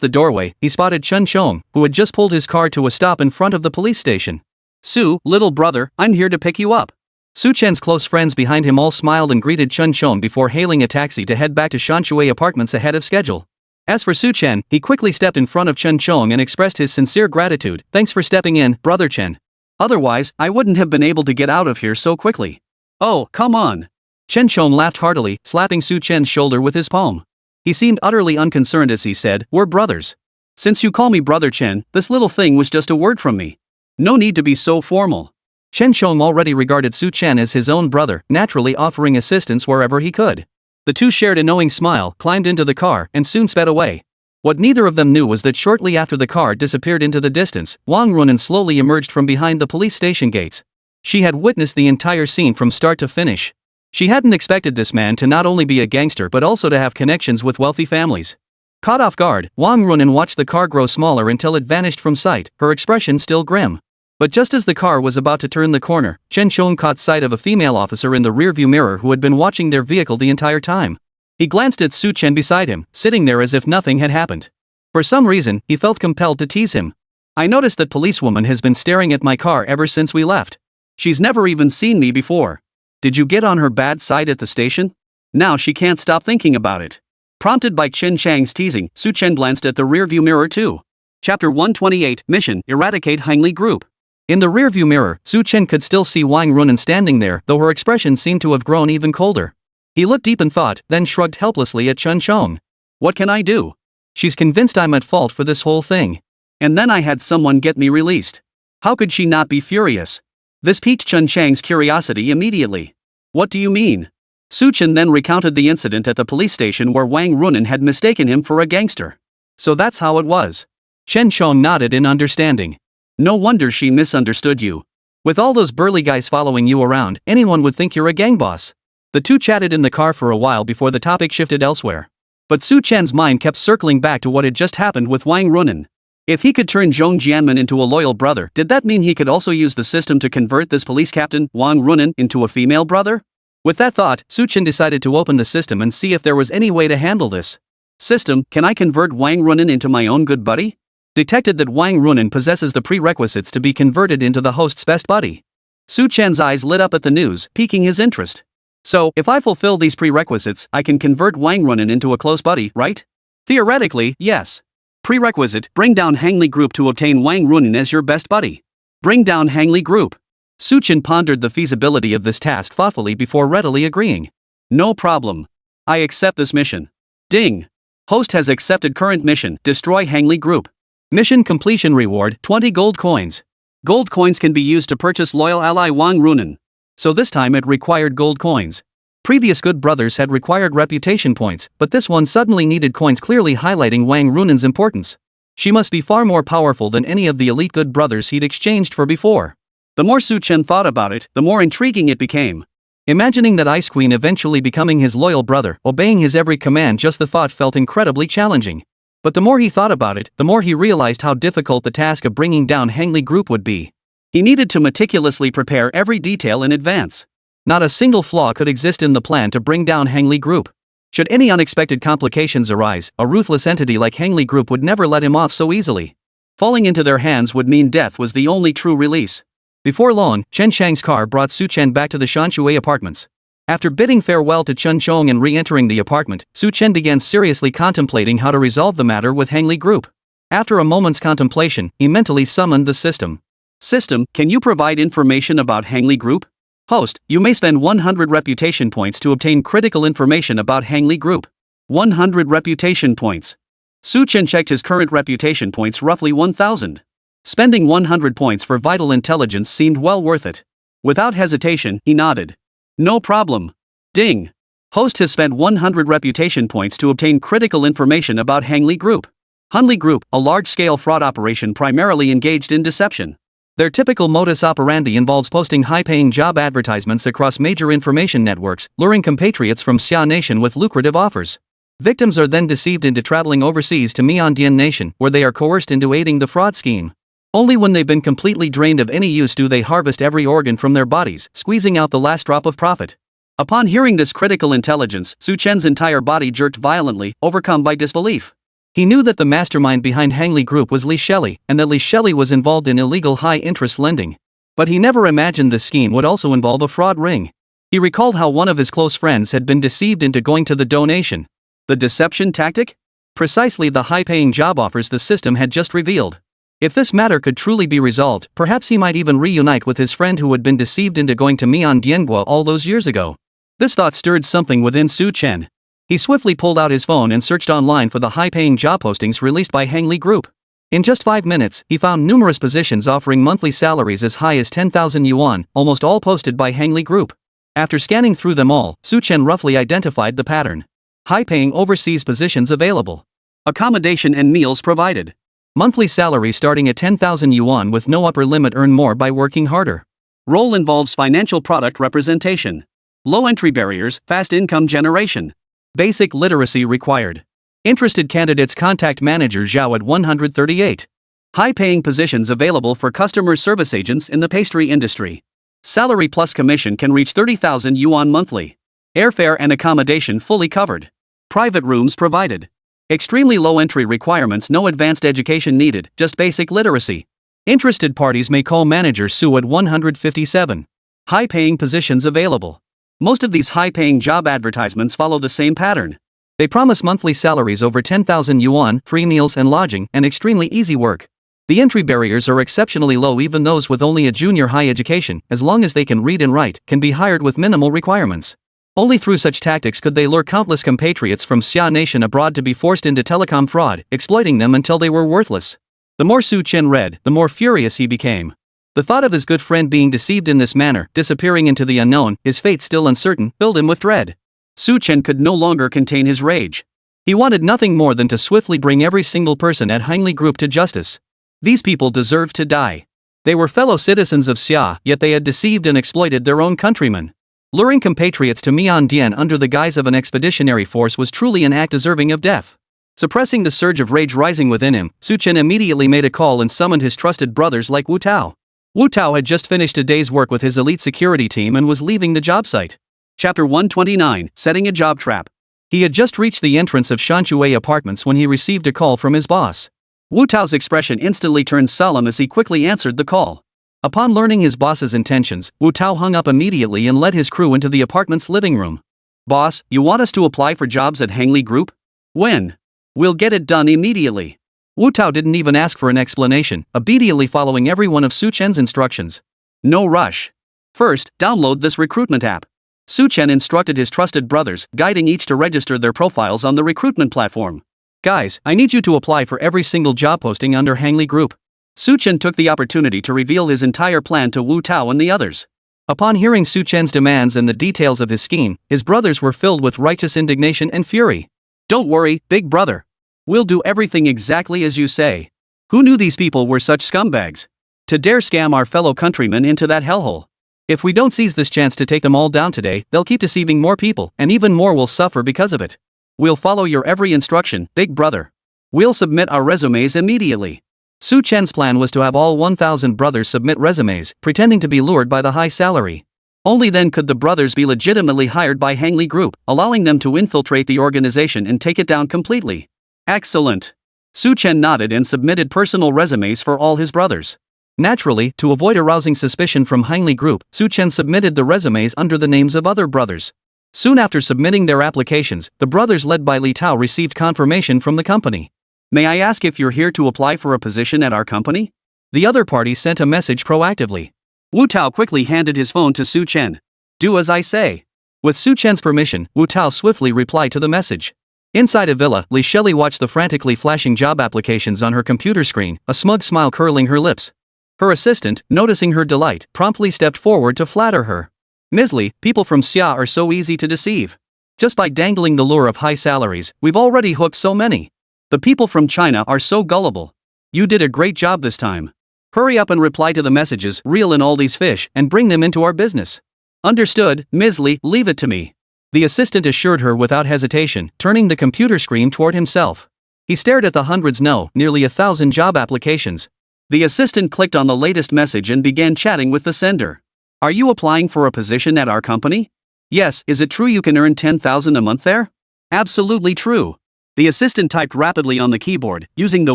the doorway, he spotted Chen Chong, who had just pulled his car to a stop in front of the police station. Su, little brother, I'm here to pick you up. Su Chen's close friends behind him all smiled and greeted Chen Chong before hailing a taxi to head back to Shanshui apartments ahead of schedule. As for Su Chen, he quickly stepped in front of Chen Chong and expressed his sincere gratitude. Thanks for stepping in, brother Chen. Otherwise, I wouldn't have been able to get out of here so quickly. Oh, come on. Chen Chong laughed heartily, slapping Su Chen's shoulder with his palm. He seemed utterly unconcerned as he said, we're brothers. Since you call me brother Chen, this little thing was just a word from me. No need to be so formal. Chen Chong already regarded Su Chen as his own brother, naturally offering assistance wherever he could. The two shared a knowing smile, climbed into the car, and soon sped away. What neither of them knew was that shortly after the car disappeared into the distance, Wang Runin slowly emerged from behind the police station gates. She had witnessed the entire scene from start to finish. She hadn't expected this man to not only be a gangster but also to have connections with wealthy families. Caught off guard, Wang Runin watched the car grow smaller until it vanished from sight, her expression still grim. But just as the car was about to turn the corner, Chen Chong caught sight of a female officer in the rearview mirror who had been watching their vehicle the entire time. He glanced at Su Chen beside him, sitting there as if nothing had happened. For some reason, he felt compelled to tease him. I noticed that policewoman has been staring at my car ever since we left. She's never even seen me before. Did you get on her bad side at the station? Now she can't stop thinking about it. Prompted by Chen Chang's teasing, Su Chen glanced at the rearview mirror too. Chapter 128, Mission, Eradicate Henry Group. In the rearview mirror, Su Chen could still see Wang Runin standing there, though her expression seemed to have grown even colder. He looked deep in thought, then shrugged helplessly at Chen Chong. What can I do? She's convinced I'm at fault for this whole thing. And then I had someone get me released. How could she not be furious? This piqued Chen Chang's curiosity immediately. What do you mean? Su Chen then recounted the incident at the police station where Wang Runin had mistaken him for a gangster. So that's how it was. Chen Chong nodded in understanding. No wonder she misunderstood you. With all those burly guys following you around, anyone would think you're a gang boss. The two chatted in the car for a while before the topic shifted elsewhere. But Su Chen's mind kept circling back to what had just happened with Wang Runin. If he could turn Zhong Jianmen into a loyal brother, did that mean he could also use the system to convert this police captain, Wang Runin, into a female brother? With that thought, Chen decided to open the system and see if there was any way to handle this. System, can I convert Wang Runin into my own good buddy? Detected that Wang Runin possesses the prerequisites to be converted into the host's best buddy. Chen's eyes lit up at the news, piquing his interest. So, if I fulfill these prerequisites, I can convert Wang Runin into a close buddy, right? Theoretically, yes. Prerequisite, bring down Hangli Group to obtain Wang Runin as your best buddy. Bring down Hangli Group. Chen pondered the feasibility of this task thoughtfully before readily agreeing. No problem. I accept this mission. Ding. Host has accepted current mission, destroy Hangli Group. Mission completion reward, 20 gold coins. Gold coins can be used to purchase loyal ally Wang Runin. So this time it required gold coins. Previous good brothers had required reputation points, but this one suddenly needed coins, clearly highlighting Wang Runin's importance. She must be far more powerful than any of the elite good brothers he'd exchanged for before. The more Chen thought about it, the more intriguing it became. Imagining that Ice Queen eventually becoming his loyal brother, obeying his every command, just the thought felt incredibly challenging. But the more he thought about it, the more he realized how difficult the task of bringing down Hangli Group would be. He needed to meticulously prepare every detail in advance. Not a single flaw could exist in the plan to bring down Hangli Group. Should any unexpected complications arise, a ruthless entity like Hangli Group would never let him off so easily. Falling into their hands would mean death was the only true release. Before long, Chen Chang's car brought Chen back to the Shanshui apartments. After bidding farewell to Chen Chong and re-entering the apartment, Chen began seriously contemplating how to resolve the matter with Hangli Group. After a moment's contemplation, he mentally summoned the system. System, can you provide information about Hangli Group? Host, you may spend 100 reputation points to obtain critical information about Hangli Group. 100 reputation points. Chen checked his current reputation points, roughly 1,000. Spending 100 points for vital intelligence seemed well worth it. Without hesitation, he nodded. No problem. Ding. Host has spent 100 reputation points to obtain critical information about Hangli Group. Hangli Group, a large-scale fraud operation primarily engaged in deception. Their typical modus operandi involves posting high-paying job advertisements across major information networks, luring compatriots from Xia Nation with lucrative offers. Victims are then deceived into traveling overseas to Miandian Nation, where they are coerced into aiding the fraud scheme. Only when they've been completely drained of any use do they harvest every organ from their bodies, squeezing out the last drop of profit. Upon hearing this critical intelligence, Chen's entire body jerked violently, overcome by disbelief. He knew that the mastermind behind Hangli Group was Li Shelley, and that Li Shelley was involved in illegal high-interest lending. But he never imagined this scheme would also involve a fraud ring. He recalled how one of his close friends had been deceived into going to the donation. The deception tactic? Precisely the high-paying job offers the system had just revealed. If this matter could truly be resolved, perhaps he might even reunite with his friend who had been deceived into going to Miandian all those years ago. This thought stirred something within Chen. He swiftly pulled out his phone and searched online for the high-paying job postings released by Hangli Group. In just 5 minutes, he found numerous positions offering monthly salaries as high as 10,000 yuan, almost all posted by Hangli Group. After scanning through them all, Chen roughly identified the pattern. High-paying overseas positions available. Accommodation and meals provided. Monthly salary starting at 10,000 yuan with no upper limit, earn more by working harder. Role involves financial product representation. Low entry barriers, fast income generation. Basic literacy required. Interested candidates contact manager Zhao at 138. High-paying positions available for customer service agents in the pastry industry. Salary plus commission can reach 30,000 yuan monthly. Airfare and accommodation fully covered. Private rooms provided. Extremely low entry requirements, no advanced education needed, just basic literacy. Interested parties may call manager Su at 157. High-paying positions available. Most of these high-paying job advertisements follow the same pattern. They promise monthly salaries over 10,000 yuan, free meals and lodging, and extremely easy work. The entry barriers are exceptionally low. Even those with only a junior high education, as long as they can read and write, can be hired with minimal requirements. Only through such tactics could they lure countless compatriots from Xia Nation abroad to be forced into telecom fraud, exploiting them until they were worthless. The more Chen read, the more furious he became. The thought of his good friend being deceived in this manner, disappearing into the unknown, his fate still uncertain, filled him with dread. Chen could no longer contain his rage. He wanted nothing more than to swiftly bring every single person at Hangli Group to justice. These people deserved to die. They were fellow citizens of Xia, yet they had deceived and exploited their own countrymen. Luring compatriots to Miandian under the guise of an expeditionary force was truly an act deserving of death. Suppressing the surge of rage rising within him, Chen immediately made a call and summoned his trusted brothers like Wu Tao. Wu Tao had just finished a day's work with his elite security team and was leaving the job site. Chapter 129, Setting a Job Trap. He had just reached the entrance of Shanshui Apartments when he received a call from his boss. Wu Tao's expression instantly turned solemn as he quickly answered the call. Upon learning his boss's intentions, Wu Tao hung up immediately and led his crew into the apartment's living room. "Boss, you want us to apply for jobs at Hangli Group? When? We'll get it done immediately." Wu Tao didn't even ask for an explanation, obediently following every one of Su Chen's instructions. "No rush. First, download this recruitment app." Su Chen instructed his trusted brothers, guiding each to register their profiles on the recruitment platform. "Guys, I need you to apply for every single job posting under Hangli Group." Su Chen took the opportunity to reveal his entire plan to Wu Tao and the others. Upon hearing Su Chen's demands and the details of his scheme, his brothers were filled with righteous indignation and fury. "Don't worry, big brother. We'll do everything exactly as you say. Who knew these people were such scumbags? To dare scam our fellow countrymen into that hellhole. If we don't seize this chance to take them all down today, they'll keep deceiving more people, and even more will suffer because of it. We'll follow your every instruction, big brother. We'll submit our resumes immediately." Su Chen's plan was to have all 1,000 brothers submit resumes, pretending to be lured by the high salary. Only then could the brothers be legitimately hired by Hangli Group, allowing them to infiltrate the organization and take it down completely. "Excellent." Su Chen nodded and submitted personal resumes for all his brothers. Naturally, to avoid arousing suspicion from Hangli Group, Su Chen submitted the resumes under the names of other brothers. Soon after submitting their applications, the brothers led by Li Tao received confirmation from the company. "May I ask if you're here to apply for a position at our company?" The other party sent a message proactively. Wu Tao quickly handed his phone to Su Chen. "Do as I say." With Su Chen's permission, Wu Tao swiftly replied to the message. Inside a villa, Li Shelley watched the frantically flashing job applications on her computer screen, a smug smile curling her lips. Her assistant, noticing her delight, promptly stepped forward to flatter her. "Ms. Li, people from Xia are so easy to deceive. Just by dangling the lure of high salaries, we've already hooked so many. The people from China are so gullible. You did a great job this time. Hurry up and reply to the messages, reel in all these fish, and bring them into our business." "Understood, Ms. Li, leave it to me," the assistant assured her without hesitation, turning the computer screen toward himself. He stared at the hundreds, nearly 1,000 job applications. The assistant clicked on the latest message and began chatting with the sender. "Are you applying for a position at our company?" "Yes, is it true you can earn 10,000 a month there?" "Absolutely true." The assistant typed rapidly on the keyboard, using the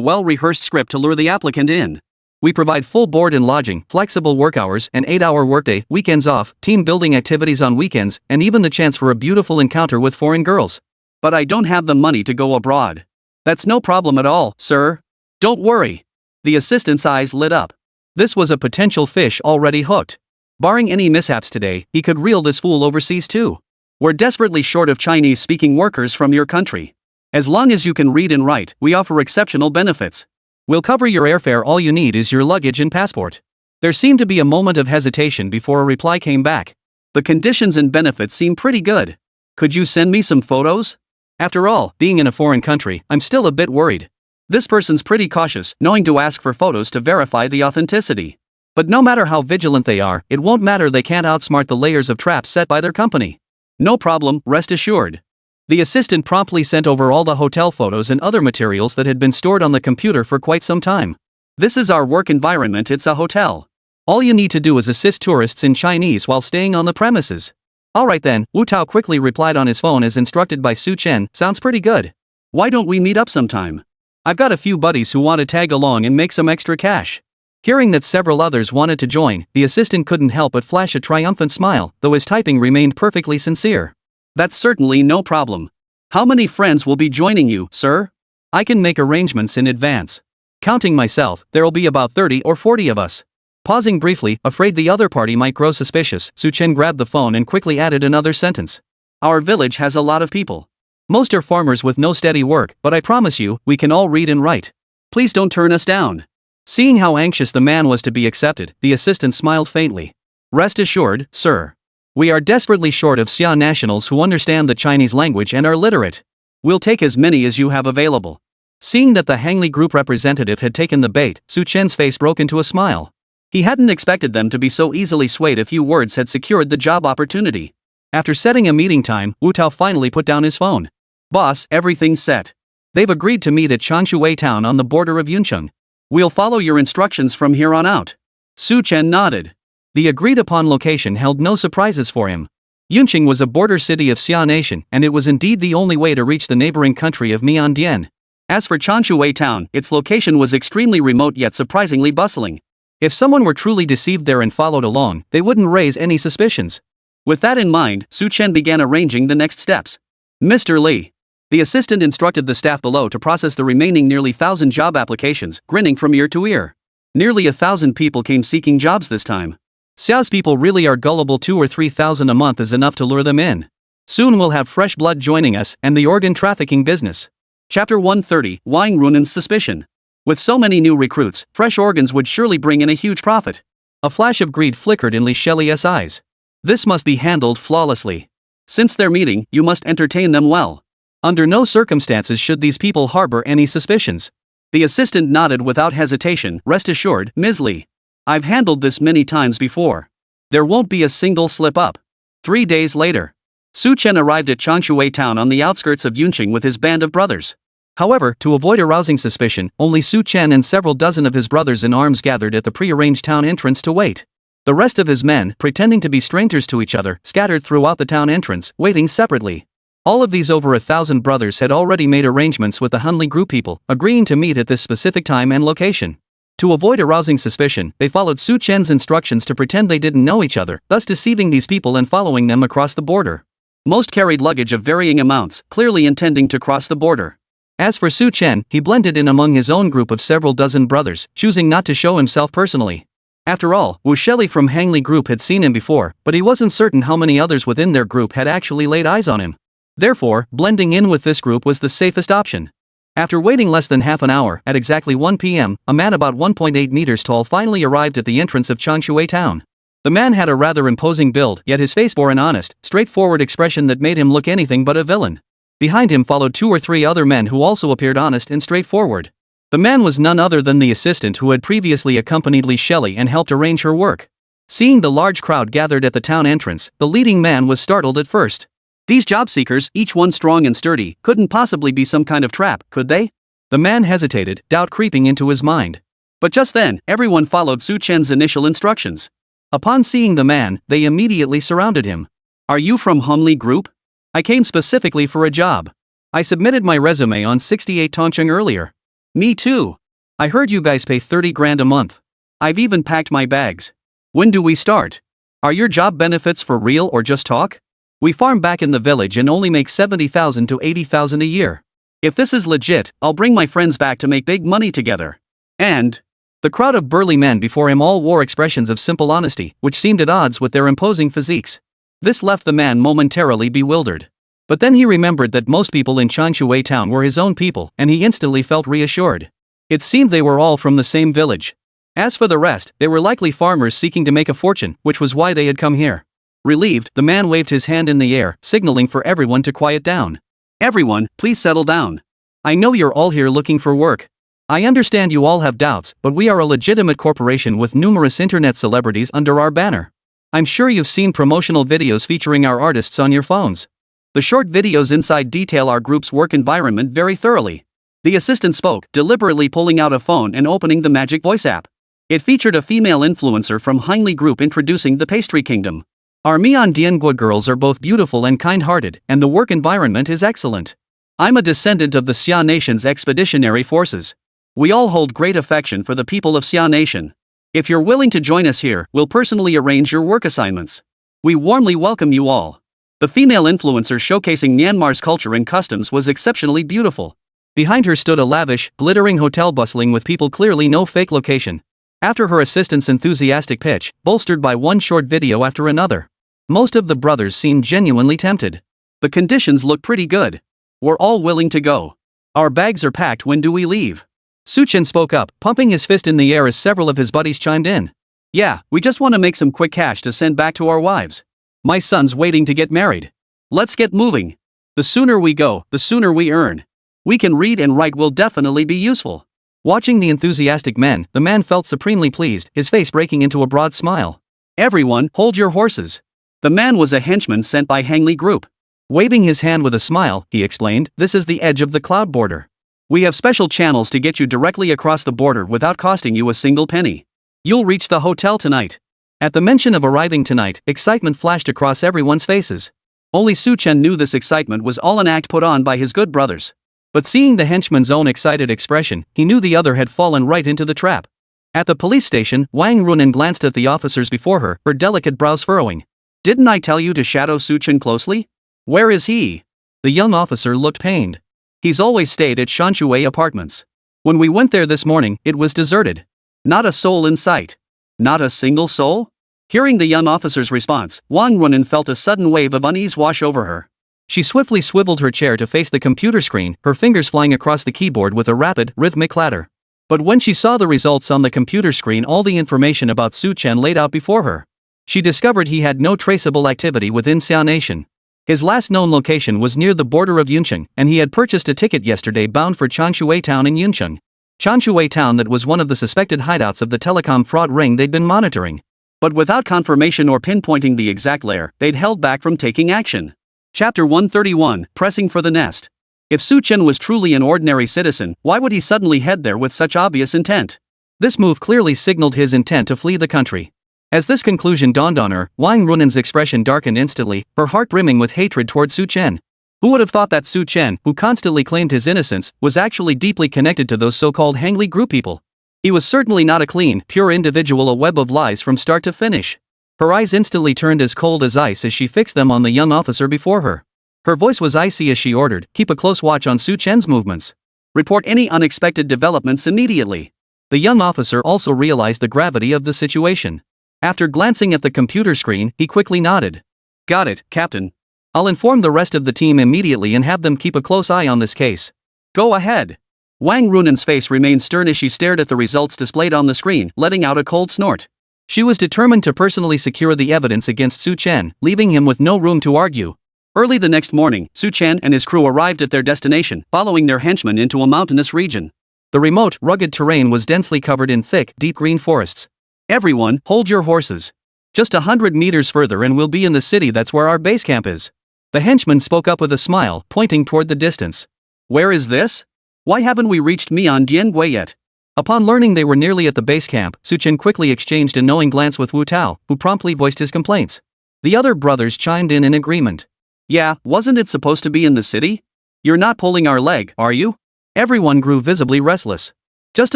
well-rehearsed script to lure the applicant in. "We provide full board and lodging, flexible work hours, an 8-hour workday, weekends off, team-building activities on weekends, and even the chance for a beautiful encounter with foreign girls. But I don't have the money to go abroad." "That's no problem at all, sir. Don't worry." The assistant's eyes lit up. This was a potential fish already hooked. Barring any mishaps today, he could reel this fool overseas too. "We're desperately short of Chinese-speaking workers from your country. As long as you can read and write, we offer exceptional benefits. We'll cover your airfare, all you need is your luggage and passport." There seemed to be a moment of hesitation before a reply came back. "The conditions and benefits seem pretty good. Could you send me some photos? After all, being in a foreign country, I'm still a bit worried. This person's pretty cautious, knowing to ask for photos to verify the authenticity. But no matter how vigilant they are, it won't matter, they can't outsmart the layers of traps set by their company." "No problem, rest assured." The assistant promptly sent over all the hotel photos and other materials that had been stored on the computer for quite some time. "This is our work environment, it's a hotel. All you need to do is assist tourists in Chinese while staying on the premises." "Alright then," Wu Tao quickly replied on his phone as instructed by Su Chen, "sounds pretty good. Why don't we meet up sometime? I've got a few buddies who want to tag along and make some extra cash." Hearing that several others wanted to join, the assistant couldn't help but flash a triumphant smile, though his typing remained perfectly sincere. "That's certainly no problem. How many friends will be joining you, sir? I can make arrangements in advance. Counting myself, there'll be about 30 or 40 of us." Pausing briefly, afraid the other party might grow suspicious, Su Chen grabbed the phone and quickly added another sentence. "Our village has a lot of people. Most are farmers with no steady work, but I promise you, we can all read and write. Please don't turn us down." Seeing how anxious the man was to be accepted, the assistant smiled faintly. "Rest assured, sir. We are desperately short of Xia nationals who understand the Chinese language and are literate. We'll take as many as you have available." Seeing that the Hangli Group representative had taken the bait, Su Chen's face broke into a smile. He hadn't expected them to be so easily swayed. A few words had secured the job opportunity. After setting a meeting time, Wu Tao finally put down his phone. "Boss, everything's set. They've agreed to meet at Changshui town on the border of Yuncheng. We'll follow your instructions from here on out." Su Chen nodded. The agreed-upon location held no surprises for him. Yunqing was a border city of Xia Nation, and it was indeed the only way to reach the neighboring country of Miandian. As for Chanshui town, its location was extremely remote yet surprisingly bustling. If someone were truly deceived there and followed along, they wouldn't raise any suspicions. With that in mind, Su Chen began arranging the next steps. Mr. Li. The assistant instructed the staff below to process the remaining nearly 1,000 job applications, grinning from ear to ear. Nearly 1,000 people came seeking jobs this time. Xiao's people really are gullible. 2 or 3,000 a month is enough to lure them in. Soon we'll have fresh blood joining us and the organ trafficking business. Chapter 130, Wang Runan's Suspicion. With so many new recruits, fresh organs would surely bring in a huge profit. A flash of greed flickered in Li Shelley's eyes. This must be handled flawlessly. Since they're meeting, you must entertain them well. Under no circumstances should these people harbor any suspicions. The assistant nodded without hesitation. Rest assured, Ms. Li. I've handled this many times before. There won't be a single slip-up. 3 days later, Su Chen arrived at Chanshui town on the outskirts of Yunqing with his band of brothers. However, to avoid arousing suspicion, only Su Chen and several dozen of his brothers in arms gathered at the pre-arranged town entrance to wait. The rest of his men, pretending to be strangers to each other, scattered throughout the town entrance, waiting separately. All of these over 1,000 brothers had already made arrangements with the Hunli group people, agreeing to meet at this specific time and location. To avoid arousing suspicion, they followed Su Chen's instructions to pretend they didn't know each other, thus deceiving these people and following them across the border. Most carried luggage of varying amounts, clearly intending to cross the border. As for Su Chen, he blended in among his own group of several dozen brothers, choosing not to show himself personally. After all, Wu Shelley from Hangli group had seen him before, but he wasn't certain how many others within their group had actually laid eyes on him. Therefore, blending in with this group was the safest option. After waiting less than half an hour, at exactly 1 p.m., a man about 1.8 meters tall finally arrived at the entrance of Chanshui town. The man had a rather imposing build, yet his face bore an honest, straightforward expression that made him look anything but a villain. Behind him followed 2 or 3 other men who also appeared honest and straightforward. The man was none other than the assistant who had previously accompanied Li Shelley and helped arrange her work. Seeing the large crowd gathered at the town entrance, the leading man was startled at first. These job seekers, each one strong and sturdy, couldn't possibly be some kind of trap, could they? The man hesitated, doubt creeping into his mind. But just then, everyone followed Su Chen's initial instructions. Upon seeing the man, they immediately surrounded him. Are you from Humli Group? I came specifically for a job. I submitted my resume on 68 Tongcheng earlier. Me too. I heard you guys pay 30 grand a month. I've even packed my bags. When do we start? Are your job benefits for real or just talk? We farm back in the village and only make 70,000 to 80,000 a year. If this is legit, I'll bring my friends back to make big money together. And the crowd of burly men before him all wore expressions of simple honesty, which seemed at odds with their imposing physiques. This left the man momentarily bewildered. But then he remembered that most people in Chanshui town were his own people, and he instantly felt reassured. It seemed they were all from the same village. As for the rest, they were likely farmers seeking to make a fortune, which was why they had come here. Relieved, the man waved his hand in the air, signaling for everyone to quiet down. Everyone, please settle down. I know you're all here looking for work. I understand you all have doubts, but we are a legitimate corporation with numerous internet celebrities under our banner. I'm sure you've seen promotional videos featuring our artists on your phones. The short videos inside detail our group's work environment very thoroughly. The assistant spoke, deliberately pulling out a phone and opening the magic voice app. It featured a female influencer from Heinli Group introducing the pastry kingdom. Our Miandian girls are both beautiful and kind-hearted, and the work environment is excellent. I'm a descendant of the Xia Nation's expeditionary forces. We all hold great affection for the people of Xia Nation. If you're willing to join us here, we'll personally arrange your work assignments. We warmly welcome you all. The female influencer showcasing Myanmar's culture and customs was exceptionally beautiful. Behind her stood a lavish, glittering hotel bustling with people, clearly no fake location. After her assistant's enthusiastic pitch, bolstered by one short video after another, most of the brothers seemed genuinely tempted. The conditions look pretty good. We're all willing to go. Our bags are packed. When do we leave? Su Chen spoke up, pumping his fist in the air as several of his buddies chimed in. Yeah, we just want to make some quick cash to send back to our wives. My son's waiting to get married. Let's get moving. The sooner we go, the sooner we earn. We can read and write, will definitely be useful. Watching the enthusiastic men, the man felt supremely pleased, his face breaking into a broad smile. Everyone, hold your horses. The man was a henchman sent by Hangli Group. Waving his hand with a smile, he explained, this is the edge of the cloud border. We have special channels to get you directly across the border without costing you a single penny. You'll reach the hotel tonight. At the mention of arriving tonight, excitement flashed across everyone's faces. Only Chen knew this excitement was all an act put on by his good brothers. But seeing the henchman's own excited expression, he knew the other had fallen right into the trap. At the police station, Wang Runan glanced at the officers before her delicate brows furrowing. "Didn't I tell you to shadow Chen closely? Where is he?" The young officer looked pained. "He's always stayed at Shanshui Apartments. When we went there this morning, it was deserted. Not a soul in sight. Not a single soul?" Hearing the young officer's response, Wang Runan felt a sudden wave of unease wash over her. She swiftly swiveled her chair to face the computer screen, her fingers flying across the keyboard with a rapid, rhythmic clatter. But when she saw the results on the computer screen, all the information about Chen laid out before her, she discovered he had no traceable activity within Xia Nation. His last known location was near the border of Yuncheng, and he had purchased a ticket yesterday bound for Chanshui Town in Yuncheng. Chanshui Town, that was one of the suspected hideouts of the telecom fraud ring they'd been monitoring. But without confirmation or pinpointing the exact lair, they'd held back from taking action. Chapter 131, Pressing for the Nest. If Chen was truly an ordinary citizen, why would he suddenly head there with such obvious intent? This move clearly signaled his intent to flee the country. As this conclusion dawned on her, Wang Runan's expression darkened instantly, her heart brimming with hatred toward Chen. Who would have thought that Chen, who constantly claimed his innocence, was actually deeply connected to those so-called Hangli group people? He was certainly not a clean, pure individual, a web of lies from start to finish. Her eyes instantly turned as cold as ice as she fixed them on the young officer before her. Her voice was icy as she ordered, "Keep a close watch on Chen's movements. Report any unexpected developments immediately." The young officer also realized the gravity of the situation. After glancing at the computer screen, he quickly nodded. "Got it, Captain. I'll inform the rest of the team immediately and have them keep a close eye on this case." "Go ahead." Wang Runan's face remained stern as she stared at the results displayed on the screen, letting out a cold snort. She was determined to personally secure the evidence against Chen, leaving him with no room to argue. Early the next morning, Chen and his crew arrived at their destination, following their henchmen into a mountainous region. The remote, rugged terrain was densely covered in thick, deep green forests. "Everyone, hold your horses. Just 100 meters further and we'll be in the city. That's where our base camp is." The henchman spoke up with a smile, pointing toward the distance. "Where is this? Why haven't we reached Mian-Dian-Gui yet?" Upon learning they were nearly at the base camp, Chen quickly exchanged a knowing glance with Wu Tao, who promptly voiced his complaints. The other brothers chimed in agreement. "Yeah, wasn't it supposed to be in the city? You're not pulling our leg, are you?" Everyone grew visibly restless. Just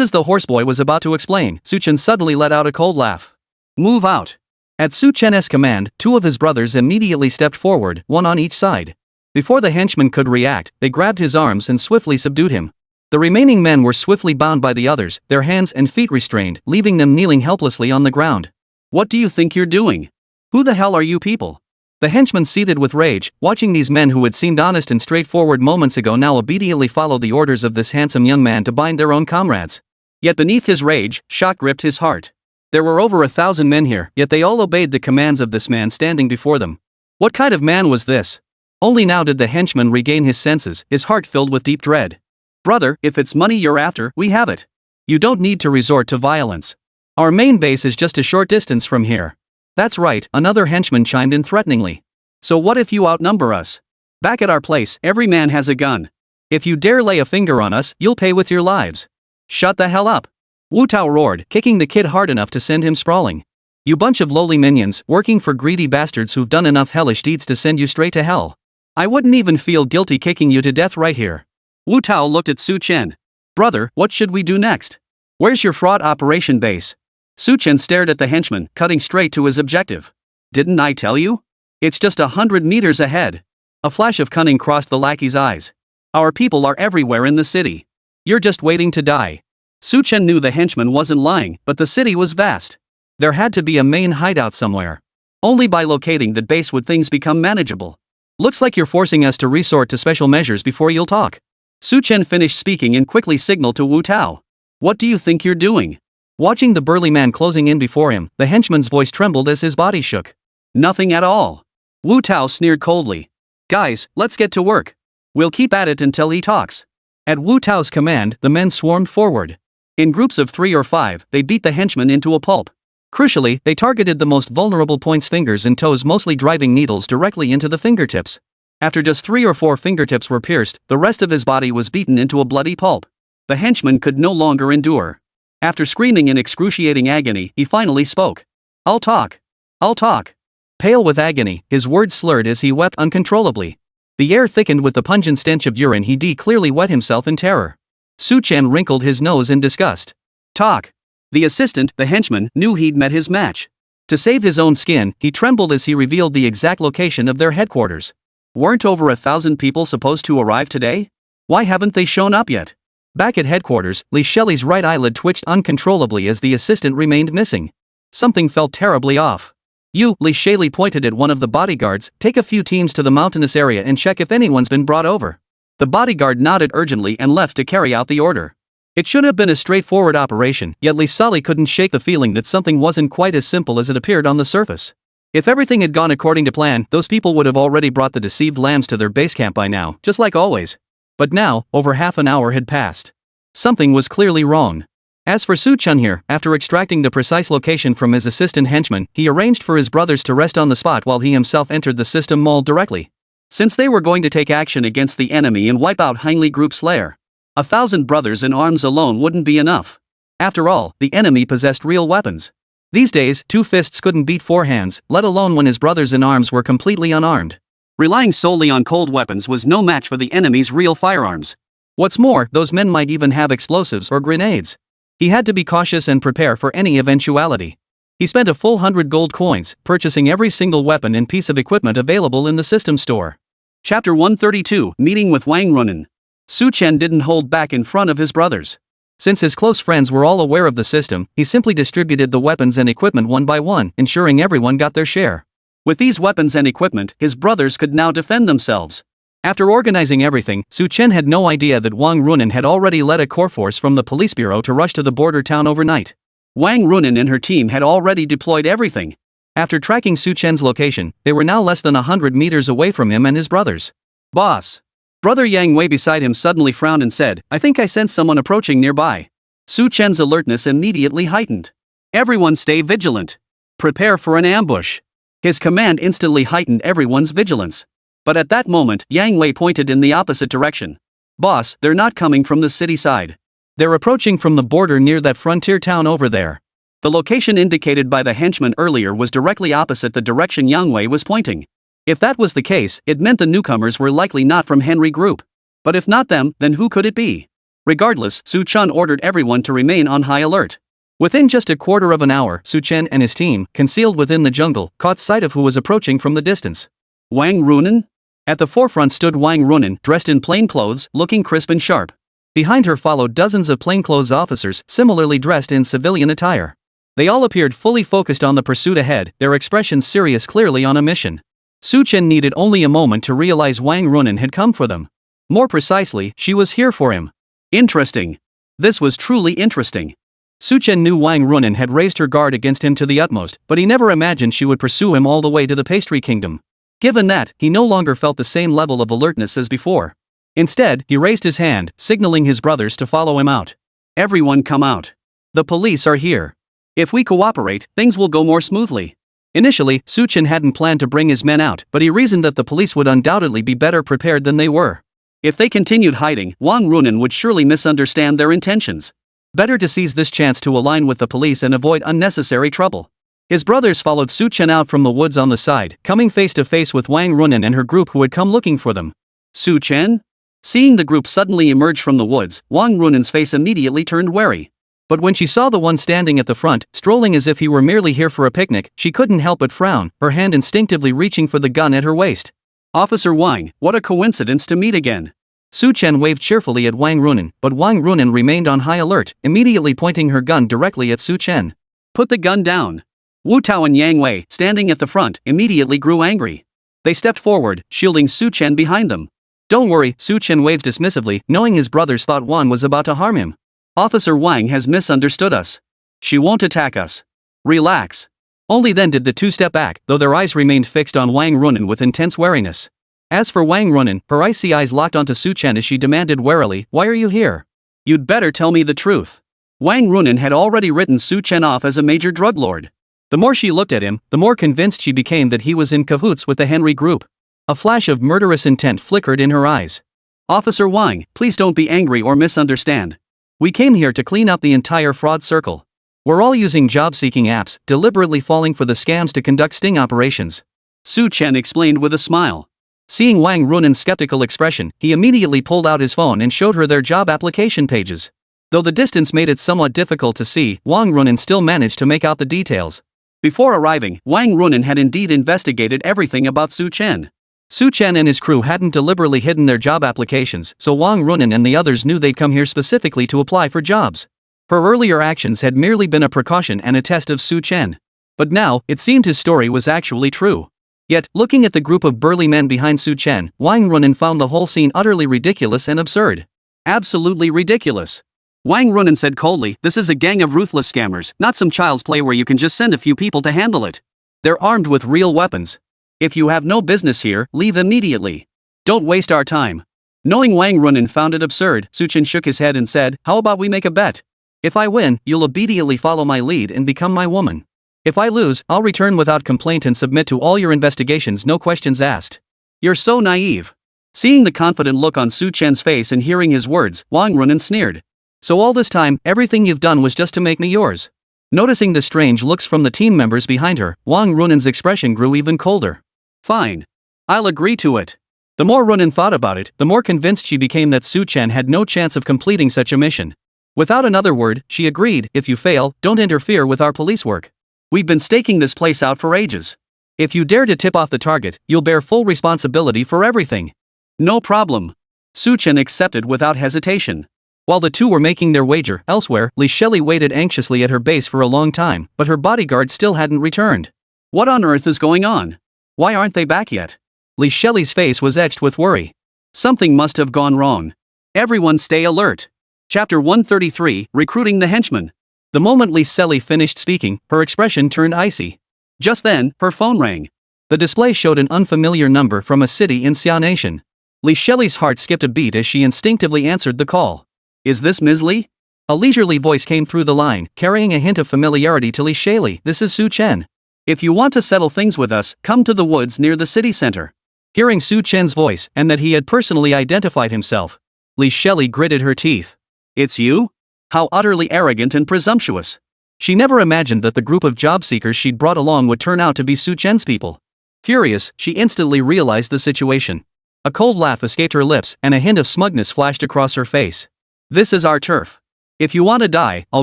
as the horseboy was about to explain, Chen suddenly let out a cold laugh. "Move out." At Chen's command, two of his brothers immediately stepped forward, one on each side. Before the henchman could react, they grabbed his arms and swiftly subdued him. The remaining men were swiftly bound by the others, their hands and feet restrained, leaving them kneeling helplessly on the ground. "What do you think you're doing? Who the hell are you people?" The henchman seethed with rage, watching these men who had seemed honest and straightforward moments ago now obediently follow the orders of this handsome young man to bind their own comrades. Yet beneath his rage, shock gripped his heart. There were over 1,000 men here, yet they all obeyed the commands of this man standing before them. What kind of man was this? Only now did the henchman regain his senses, his heart filled with deep dread. "Brother, if it's money you're after, we have it. You don't need to resort to violence. Our main base is just a short distance from here." "That's right," another henchman chimed in threateningly. "So what if you outnumber us? Back at our place, every man has a gun. If you dare lay a finger on us, you'll pay with your lives." "Shut the hell up!" Wu Tao roared, kicking the kid hard enough to send him sprawling. "You bunch of lowly minions, working for greedy bastards who've done enough hellish deeds to send you straight to hell. I wouldn't even feel guilty kicking you to death right here." Wu Tao looked at Chen. "Brother, what should we do next? Where's your fraud operation base?" Chen stared at the henchman, cutting straight to his objective. "Didn't I tell you? It's just 100 meters ahead." A flash of cunning crossed the lackey's eyes. "Our people are everywhere in the city. You're just waiting to die." Chen knew the henchman wasn't lying, but the city was vast. There had to be a main hideout somewhere. Only by locating that base would things become manageable. "Looks like you're forcing us to resort to special measures before you'll talk." Chen finished speaking and quickly signaled to Wu Tao. "What do you think you're doing?" Watching the burly man closing in before him, the henchman's voice trembled as his body shook. "Nothing at all." Wu Tao sneered coldly. "Guys, let's get to work. We'll keep at it until he talks." At Wu Tao's command, the men swarmed forward. In groups of 3 or 5, they beat the henchman into a pulp. Crucially, they targeted the most vulnerable points, fingers and toes, mostly driving needles directly into the fingertips. After just 3 or 4 fingertips were pierced, the rest of his body was beaten into a bloody pulp. The henchman could no longer endure. After screaming in excruciating agony, he finally spoke. I'll talk. I'll talk. Pale with agony, his words slurred as he wept uncontrollably. The air thickened with the pungent stench of urine. He clearly wet himself in terror. Su Chen wrinkled his nose in disgust. Talk. The assistant, the henchman, knew he'd met his match. To save his own skin, he trembled as he revealed the exact location of their headquarters. Weren't over 1,000 people supposed to arrive today? Why haven't they shown up yet? Back at headquarters, Li Shelley's right eyelid twitched uncontrollably as the assistant remained missing. Something felt terribly off. You, Li Shelley pointed at one of the bodyguards, take a few teams to the mountainous area and check if anyone's been brought over. The bodyguard nodded urgently and left to carry out the order. It should have been a straightforward operation, yet Li Shelley couldn't shake the feeling that something wasn't quite as simple as it appeared on the surface. If everything had gone according to plan, those people would have already brought the deceived lambs to their base camp by now, just like always. But now, over half an hour had passed. Something was clearly wrong. As for Su Chen here, after extracting the precise location from his assistant henchman, he arranged for his brothers to rest on the spot while he himself entered the system mall directly. Since they were going to take action against the enemy and wipe out Heinli Group's lair, 1,000 brothers in arms alone wouldn't be enough. After all, the enemy possessed real weapons. These days, 2 fists couldn't beat 4 hands, let alone when his brothers in arms were completely unarmed. Relying solely on cold weapons was no match for the enemy's real firearms. What's more, those men might even have explosives or grenades. He had to be cautious and prepare for any eventuality. He spent a full 100 gold coins, purchasing every single weapon and piece of equipment available in the system store. Chapter 132, Meeting with Wang Runen. Su Chen didn't hold back in front of his brothers. Since his close friends were all aware of the system, he simply distributed the weapons and equipment one by one, ensuring everyone got their share. With these weapons and equipment, his brothers could now defend themselves. After organizing everything, Su Chen had no idea that Wang Runen had already led a core force from the police bureau to rush to the border town overnight. Wang Runen and her team had already deployed everything. After tracking Su Chen's location, they were now less than 100 meters away from him and his brothers. Boss. Brother Yang Wei beside him suddenly frowned and said, I think I sense someone approaching nearby. Su Chen's alertness immediately heightened. Everyone stay vigilant. Prepare for an ambush. His command instantly heightened everyone's vigilance. But at that moment, Yang Wei pointed in the opposite direction. Boss, they're not coming from the city side. They're approaching from the border near that frontier town over there. The location indicated by the henchman earlier was directly opposite the direction Yang Wei was pointing. If that was the case, it meant the newcomers were likely not from Henry Group. But if not them, then who could it be? Regardless, Su Chen ordered everyone to remain on high alert. Within just a quarter of an hour, Su Chen and his team, concealed within the jungle, caught sight of who was approaching from the distance. Wang Runen? At the forefront stood Wang Runen, dressed in plain clothes, looking crisp and sharp. Behind her followed dozens of plainclothes officers, similarly dressed in civilian attire. They all appeared fully focused on the pursuit ahead, their expressions serious, clearly on a mission. Su Chen needed only a moment to realize Wang Runen had come for them. More precisely, she was here for him. Interesting. This was truly interesting. Su Chen knew Wang Runen had raised her guard against him to the utmost, but he never imagined she would pursue him all the way to the pastry kingdom. Given that, he no longer felt the same level of alertness as before. Instead, he raised his hand, signaling his brothers to follow him out. Everyone come out. The police are here. If we cooperate, things will go more smoothly. Initially, Su Chen hadn't planned to bring his men out, but he reasoned that the police would undoubtedly be better prepared than they were. If they continued hiding, Wang Runen would surely misunderstand their intentions. Better to seize this chance to align with the police and avoid unnecessary trouble. His brothers followed Su Chen out from the woods on the side, coming face to face with Wang Runen and her group who had come looking for them. Su Chen? Seeing the group suddenly emerge from the woods, Wang Runen's face immediately turned wary. But when she saw the one standing at the front, strolling as if he were merely here for a picnic, she couldn't help but frown, her hand instinctively reaching for the gun at her waist. Officer Wang, what a coincidence to meet again. Su Chen waved cheerfully at Wang Runen, but Wang Runen remained on high alert, immediately pointing her gun directly at Su Chen. Put the gun down. Wu Tao and Yang Wei, standing at the front, immediately grew angry. They stepped forward, shielding Su Chen behind them. Don't worry, Su Chen waved dismissively, knowing his brothers thought Wang was about to harm him. Officer Wang has misunderstood us. She won't attack us. Relax. Only then did the two step back, though their eyes remained fixed on Wang Runen with intense wariness. As for Wang Runen, her icy eyes locked onto Su Chen as she demanded warily, why are you here? You'd better tell me the truth. Wang Runen had already written Su Chen off as a major drug lord. The more she looked at him, the more convinced she became that he was in cahoots with the Henry Group. A flash of murderous intent flickered in her eyes. Officer Wang, please don't be angry or misunderstand. We came here to clean up the entire fraud circle. We're all using job-seeking apps, deliberately falling for the scams to conduct sting operations. Su Chen explained with a smile. Seeing Wang Runen's skeptical expression, he immediately pulled out his phone and showed her their job application pages. Though the distance made it somewhat difficult to see, Wang Runen still managed to make out the details. Before arriving, Wang Runen had indeed investigated everything about Su Chen. Su Chen and his crew hadn't deliberately hidden their job applications, so Wang Runen and the others knew they'd come here specifically to apply for jobs. Her earlier actions had merely been a precaution and a test of Su Chen. But now, it seemed his story was actually true. Yet, looking at the group of burly men behind Su Chen, Wang Runen found the whole scene utterly ridiculous and absurd. Absolutely ridiculous. Wang Runen said coldly, "This is a gang of ruthless scammers, not some child's play where you can just send a few people to handle it. They're armed with real weapons. If you have no business here, leave immediately. Don't waste our time." Knowing Wang Runen found it absurd, Su Chen shook his head and said, "How about we make a bet? If I win, you'll obediently follow my lead and become my woman. If I lose, I'll return without complaint and submit to all your investigations, no questions asked." "You're so naive." Seeing the confident look on Su Chen's face and hearing his words, Wang Runen sneered. "So all this time, everything you've done was just to make me yours?" Noticing the strange looks from the team members behind her, Wang Runen's expression grew even colder. "Fine. I'll agree to it." The more Runen thought about it, the more convinced she became that Su Chen had no chance of completing such a mission. Without another word, she agreed, "If you fail, don't interfere with our police work. We've been staking this place out for ages. If you dare to tip off the target, you'll bear full responsibility for everything." "No problem." Su Chen accepted without hesitation. While the two were making their wager elsewhere, Li Shelley waited anxiously at her base for a long time, but her bodyguard still hadn't returned. What on earth is going on? Why aren't they back yet? Li Shelley's face was etched with worry. Something must have gone wrong. Everyone stay alert. Chapter 133, Recruiting the Henchmen. The moment Li Shelley finished speaking, her expression turned icy. Just then, her phone rang. The display showed an unfamiliar number from a city in Xia Nation. Li Shelley's heart skipped a beat as she instinctively answered the call. "Is this Ms. Li?" A leisurely voice came through the line, carrying a hint of familiarity to Li Shelley. "This is Su Chen. If you want to settle things with us, come to the woods near the city center." Hearing Su Chen's voice, and that he had personally identified himself, Li Shelley gritted her teeth. "It's you? How utterly arrogant and presumptuous." She never imagined that the group of job seekers she'd brought along would turn out to be Su Chen's people. Furious, she instantly realized the situation. A cold laugh escaped her lips, and a hint of smugness flashed across her face. "This is our turf. If you want to die, I'll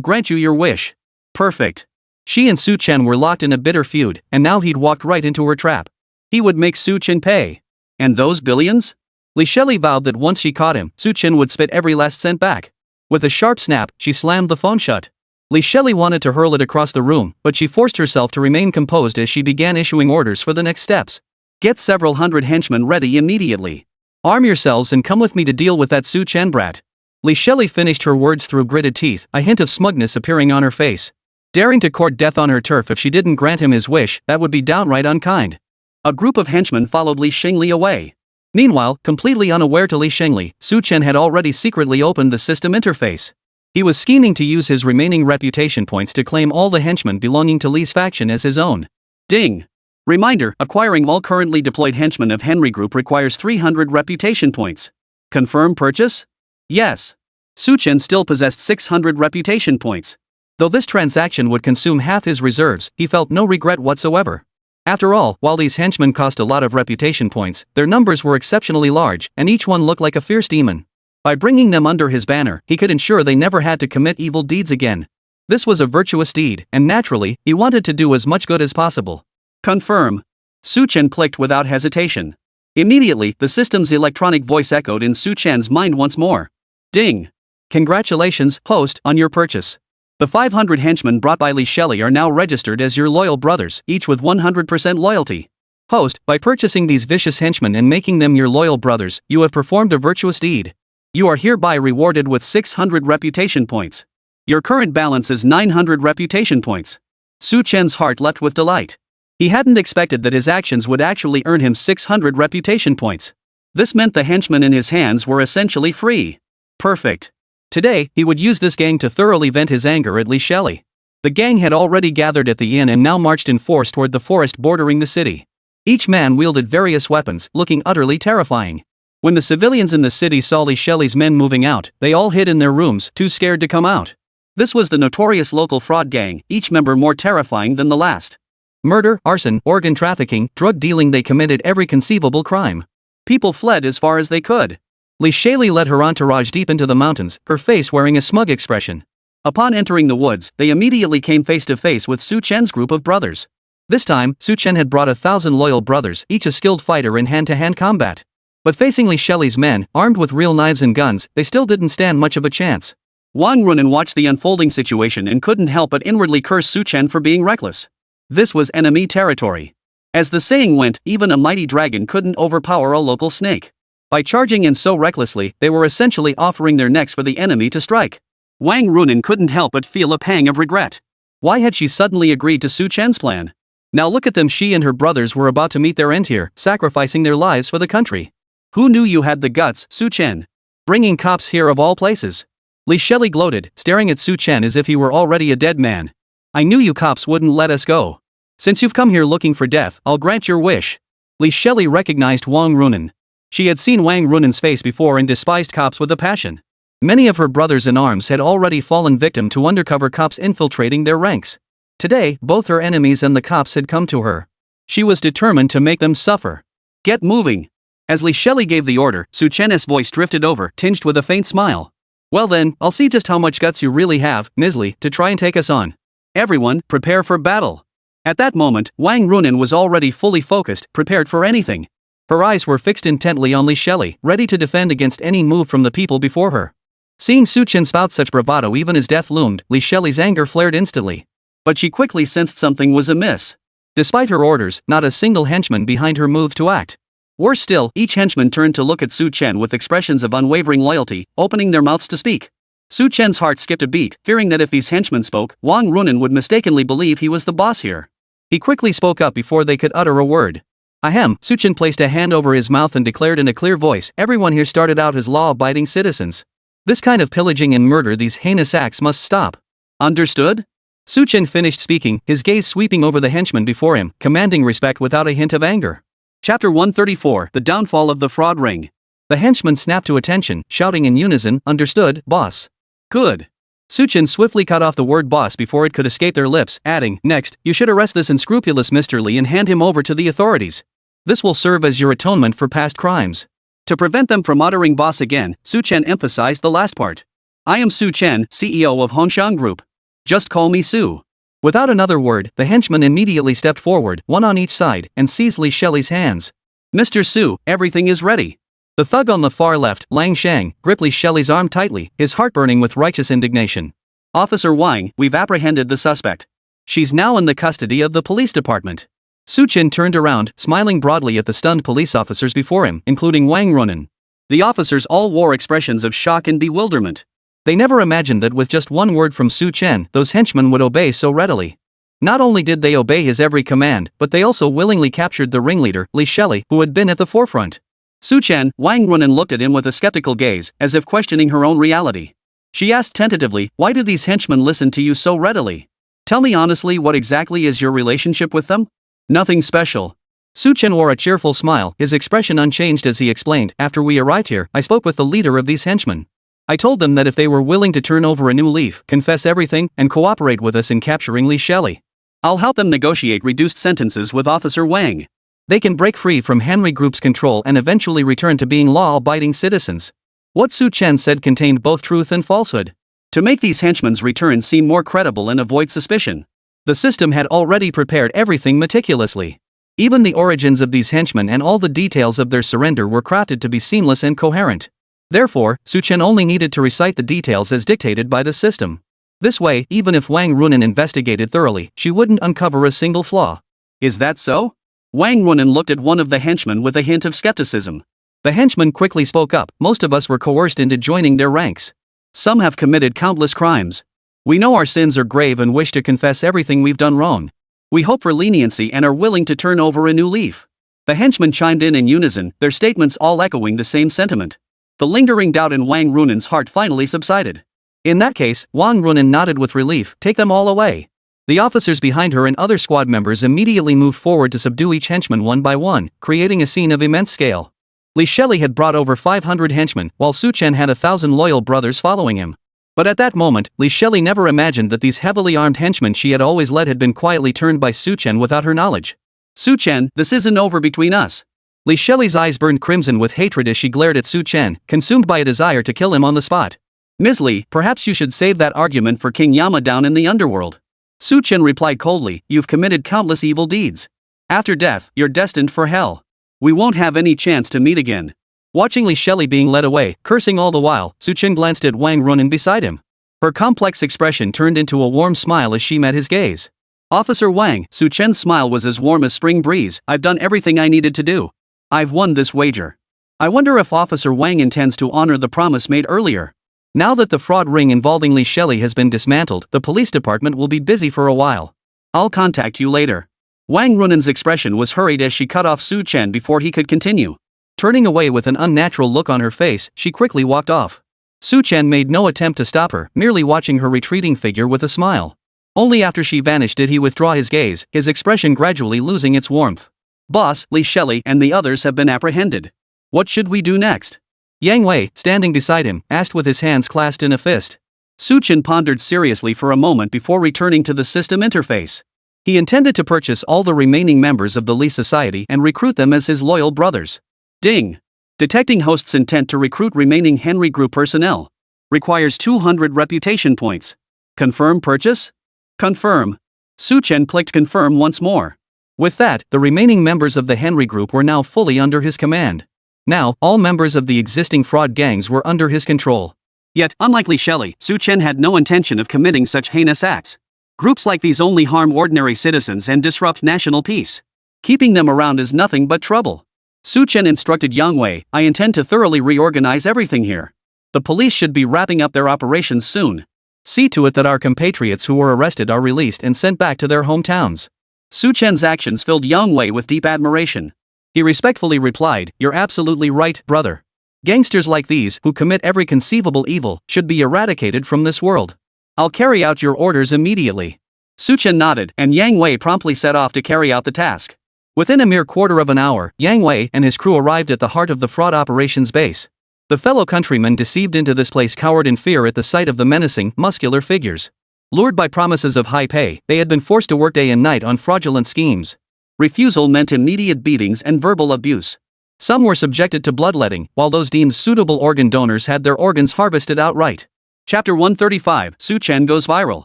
grant you your wish." Perfect. She and Su Chen were locked in a bitter feud, and now he'd walked right into her trap. He would make Su Chen pay. And those billions? Li Shelley vowed that once she caught him, Su Chen would spit every last cent back. With a sharp snap, she slammed the phone shut. Li Shelley wanted to hurl it across the room, but she forced herself to remain composed as she began issuing orders for the next steps. "Get several hundred henchmen ready immediately. Arm yourselves and come with me to deal with that Su Chen brat." Li Shelley finished her words through gritted teeth, a hint of smugness appearing on her face. Daring to court death on her turf if she didn't grant him his wish, that would be downright unkind. A group of henchmen followed Li Shengli away. Meanwhile, completely unaware to Li Shengli, Su Chen had already secretly opened the system interface. He was scheming to use his remaining reputation points to claim all the henchmen belonging to Li's faction as his own. Ding! Reminder, acquiring all currently deployed henchmen of Henry Group requires 300 reputation points. Confirm purchase? Yes. Su Chen still possessed 600 reputation points. Though this transaction would consume half his reserves, he felt no regret whatsoever. After all, while these henchmen cost a lot of reputation points, their numbers were exceptionally large, and each one looked like a fierce demon. By bringing them under his banner, he could ensure they never had to commit evil deeds again. This was a virtuous deed, and naturally, he wanted to do as much good as possible. Confirm. Su Chen clicked without hesitation. Immediately, the system's electronic voice echoed in Su Chen's mind once more. Ding! Congratulations, host, on your purchase. The 500 henchmen brought by Li Shelley are now registered as your loyal brothers, each with 100% loyalty. Host, by purchasing these vicious henchmen and making them your loyal brothers, you have performed a virtuous deed. You are hereby rewarded with 600 reputation points. Your current balance is 900 reputation points. Su Chen's heart leapt with delight. He hadn't expected that his actions would actually earn him 600 reputation points. This meant the henchmen in his hands were essentially free. Perfect. Today, he would use this gang to thoroughly vent his anger at Li Shelley. The gang had already gathered at the inn and now marched in force toward the forest bordering the city. Each man wielded various weapons, looking utterly terrifying. When the civilians in the city saw Li Shelley's men moving out, they all hid in their rooms, too scared to come out. This was the notorious local fraud gang, each member more terrifying than the last. Murder, arson, organ trafficking, drug dealing, they committed every conceivable crime. People fled as far as they could. Li Shaili led her entourage deep into the mountains, her face wearing a smug expression. Upon entering the woods, they immediately came face to face with Su Chen's group of brothers. This time, Su Chen had brought 1,000 loyal brothers, each a skilled fighter in hand-to-hand combat. But facing Li Shaili's men, armed with real knives and guns, they still didn't stand much of a chance. Wang Runan watched the unfolding situation and couldn't help but inwardly curse Su Chen for being reckless. This was enemy territory. As the saying went, even a mighty dragon couldn't overpower a local snake. By charging in so recklessly, they were essentially offering their necks for the enemy to strike. Wang Runan couldn't help but feel a pang of regret. Why had she suddenly agreed to Su Chen's plan? Now look at them, she and her brothers were about to meet their end here, sacrificing their lives for the country. Who knew you had the guts, Su Chen? Bringing cops here of all places. Li Shaili gloated, staring at Su Chen as if he were already a dead man. I knew you cops wouldn't let us go. Since you've come here looking for death, I'll grant your wish. Li Shaili recognized Wang Runan. She had seen Wang Runan's face before and despised cops with a passion. Many of her brothers in arms had already fallen victim to undercover cops infiltrating their ranks. Today, both her enemies and the cops had come to her. She was determined to make them suffer. Get moving. As Li Shaili gave the order, Su Chen's voice drifted over, tinged with a faint smile. Well then, I'll see just how much guts you really have, Ms. Li, to try and take us on. Everyone, prepare for battle. At that moment, Wang Runan was already fully focused, prepared for anything. Her eyes were fixed intently on Li Shaili, ready to defend against any move from the people before her. Seeing Su Chen spout such bravado even as death loomed, Li Shaili's anger flared instantly. But she quickly sensed something was amiss. Despite her orders, not a single henchman behind her moved to act. Worse still, each henchman turned to look at Su Chen with expressions of unwavering loyalty, opening their mouths to speak. Su Chen's heart skipped a beat, fearing that if these henchmen spoke, Wang Runan would mistakenly believe he was the boss here. He quickly spoke up before they could utter a word. Ahem, Su Chen placed a hand over his mouth and declared in a clear voice, everyone here started out as law-abiding citizens. This kind of pillaging and murder, these heinous acts must stop. Understood? Su Chen finished speaking, his gaze sweeping over the henchmen before him, commanding respect without a hint of anger. Chapter 134, The Downfall of the Fraud Ring. The henchmen snapped to attention, shouting in unison, understood, boss. Good. Su Chen swiftly cut off the word boss before it could escape their lips, adding, next, you should arrest this unscrupulous Mr. Li and hand him over to the authorities. This will serve as your atonement for past crimes. To prevent them from uttering boss again, Su Chen emphasized the last part. I am Su Chen, CEO of Hongxiang Group. Just call me Su. Without another word, the henchmen immediately stepped forward, one on each side, and seized Li Shaili's hands. Mr. Su, everything is ready. The thug on the far left, Lang Shang, gripped Li Shaili's arm tightly, his heart burning with righteous indignation. Officer Wang, we've apprehended the suspect. She's now in the custody of the police department. Su Chen turned around, smiling broadly at the stunned police officers before him, including Wang Runan. The officers all wore expressions of shock and bewilderment. They never imagined that with just one word from Su Chen, those henchmen would obey so readily. Not only did they obey his every command, but they also willingly captured the ringleader, Li Shaili, who had been at the forefront. Su Chen, Wang Runan looked at him with a skeptical gaze, as if questioning her own reality. She asked tentatively, why do these henchmen listen to you so readily? Tell me honestly, what exactly is your relationship with them? Nothing special. Su Chen wore a cheerful smile, his expression unchanged as he explained, after we arrived here, I spoke with the leader of these henchmen. I told them that if they were willing to turn over a new leaf, confess everything, and cooperate with us in capturing Li Shaili, I'll help them negotiate reduced sentences with Officer Wang. They can break free from Henry Group's control and eventually return to being law-abiding citizens. What Su Chen said contained both truth and falsehood. To make these henchmen's return seem more credible and avoid suspicion, the system had already prepared everything meticulously. Even the origins of these henchmen and all the details of their surrender were crafted to be seamless and coherent. Therefore, Su Chen only needed to recite the details as dictated by the system. This way, even if Wang Runan investigated thoroughly, she wouldn't uncover a single flaw. Is that so? Wang Runan looked at one of the henchmen with a hint of skepticism. The henchman quickly spoke up, most of us were coerced into joining their ranks. Some have committed countless crimes. We know our sins are grave and wish to confess everything we've done wrong. We hope for leniency and are willing to turn over a new leaf. The henchmen chimed in unison, their statements all echoing the same sentiment. The lingering doubt in Wang Runan's heart finally subsided. In that case, Wang Runan nodded with relief, take them all away. The officers behind her and other squad members immediately moved forward to subdue each henchman one by one, creating a scene of immense scale. Li Shaili had brought over 500 henchmen, while Su Chen had 1,000 loyal brothers following him. But at that moment, Li Shelley never imagined that these heavily armed henchmen she had always led had been quietly turned by Su Chen without her knowledge. Su Chen, this isn't over between us. Li Shelley's eyes burned crimson with hatred as she glared at Su Chen, consumed by a desire to kill him on the spot. Ms. Li, perhaps you should save that argument for King Yama down in the underworld. Su Chen replied coldly, you've committed countless evil deeds. After death, you're destined for hell. We won't have any chance to meet again. Watching Li Shelley being led away, cursing all the while, Su Chen glanced at Wang Runan beside him. Her complex expression turned into a warm smile as she met his gaze. Officer Wang, Su Chen's smile was as warm as spring breeze. I've done everything I needed to do. I've won this wager. I wonder if Officer Wang intends to honor the promise made earlier. Now that the fraud ring involving Li Shelley has been dismantled, the police department will be busy for a while. I'll contact you later. Wang Runan's expression was hurried as she cut off Su Chen before he could continue. Turning away with an unnatural look on her face, she quickly walked off. Su Chen made no attempt to stop her, merely watching her retreating figure with a smile. Only after she vanished did he withdraw his gaze, his expression gradually losing its warmth. Boss, Li Shelley and the others have been apprehended. What should we do next? Yang Wei, standing beside him, asked with his hands clasped in a fist. Su Chen pondered seriously for a moment before returning to the system interface. He intended to purchase all the remaining members of the Li Society and recruit them as his loyal brothers. Ding! Detecting host's intent to recruit remaining Henry Group personnel. Requires 200 reputation points. Confirm purchase? Confirm. Su Chen clicked confirm once more. With that, the remaining members of the Henry Group were now fully under his command. Now, all members of the existing fraud gangs were under his control. Yet, unlike Li Shelley, Su Chen had no intention of committing such heinous acts. Groups like these only harm ordinary citizens and disrupt national peace. Keeping them around is nothing but trouble. Su Chen instructed Yang Wei, I intend to thoroughly reorganize everything here. The police should be wrapping up their operations soon. See to it that our compatriots who were arrested are released and sent back to their hometowns. Su Chen's actions filled Yang Wei with deep admiration. He respectfully replied, you're absolutely right, brother. Gangsters like these, who commit every conceivable evil, should be eradicated from this world. I'll carry out your orders immediately. Su Chen nodded, and Yang Wei promptly set off to carry out the task. Within a mere quarter of an hour, Yang Wei and his crew arrived at the heart of the fraud operations base. The fellow countrymen deceived into this place cowered in fear at the sight of the menacing, muscular figures. Lured by promises of high pay, they had been forced to work day and night on fraudulent schemes. Refusal meant immediate beatings and verbal abuse. Some were subjected to bloodletting, while those deemed suitable organ donors had their organs harvested outright. Chapter 135, Su Chen goes viral.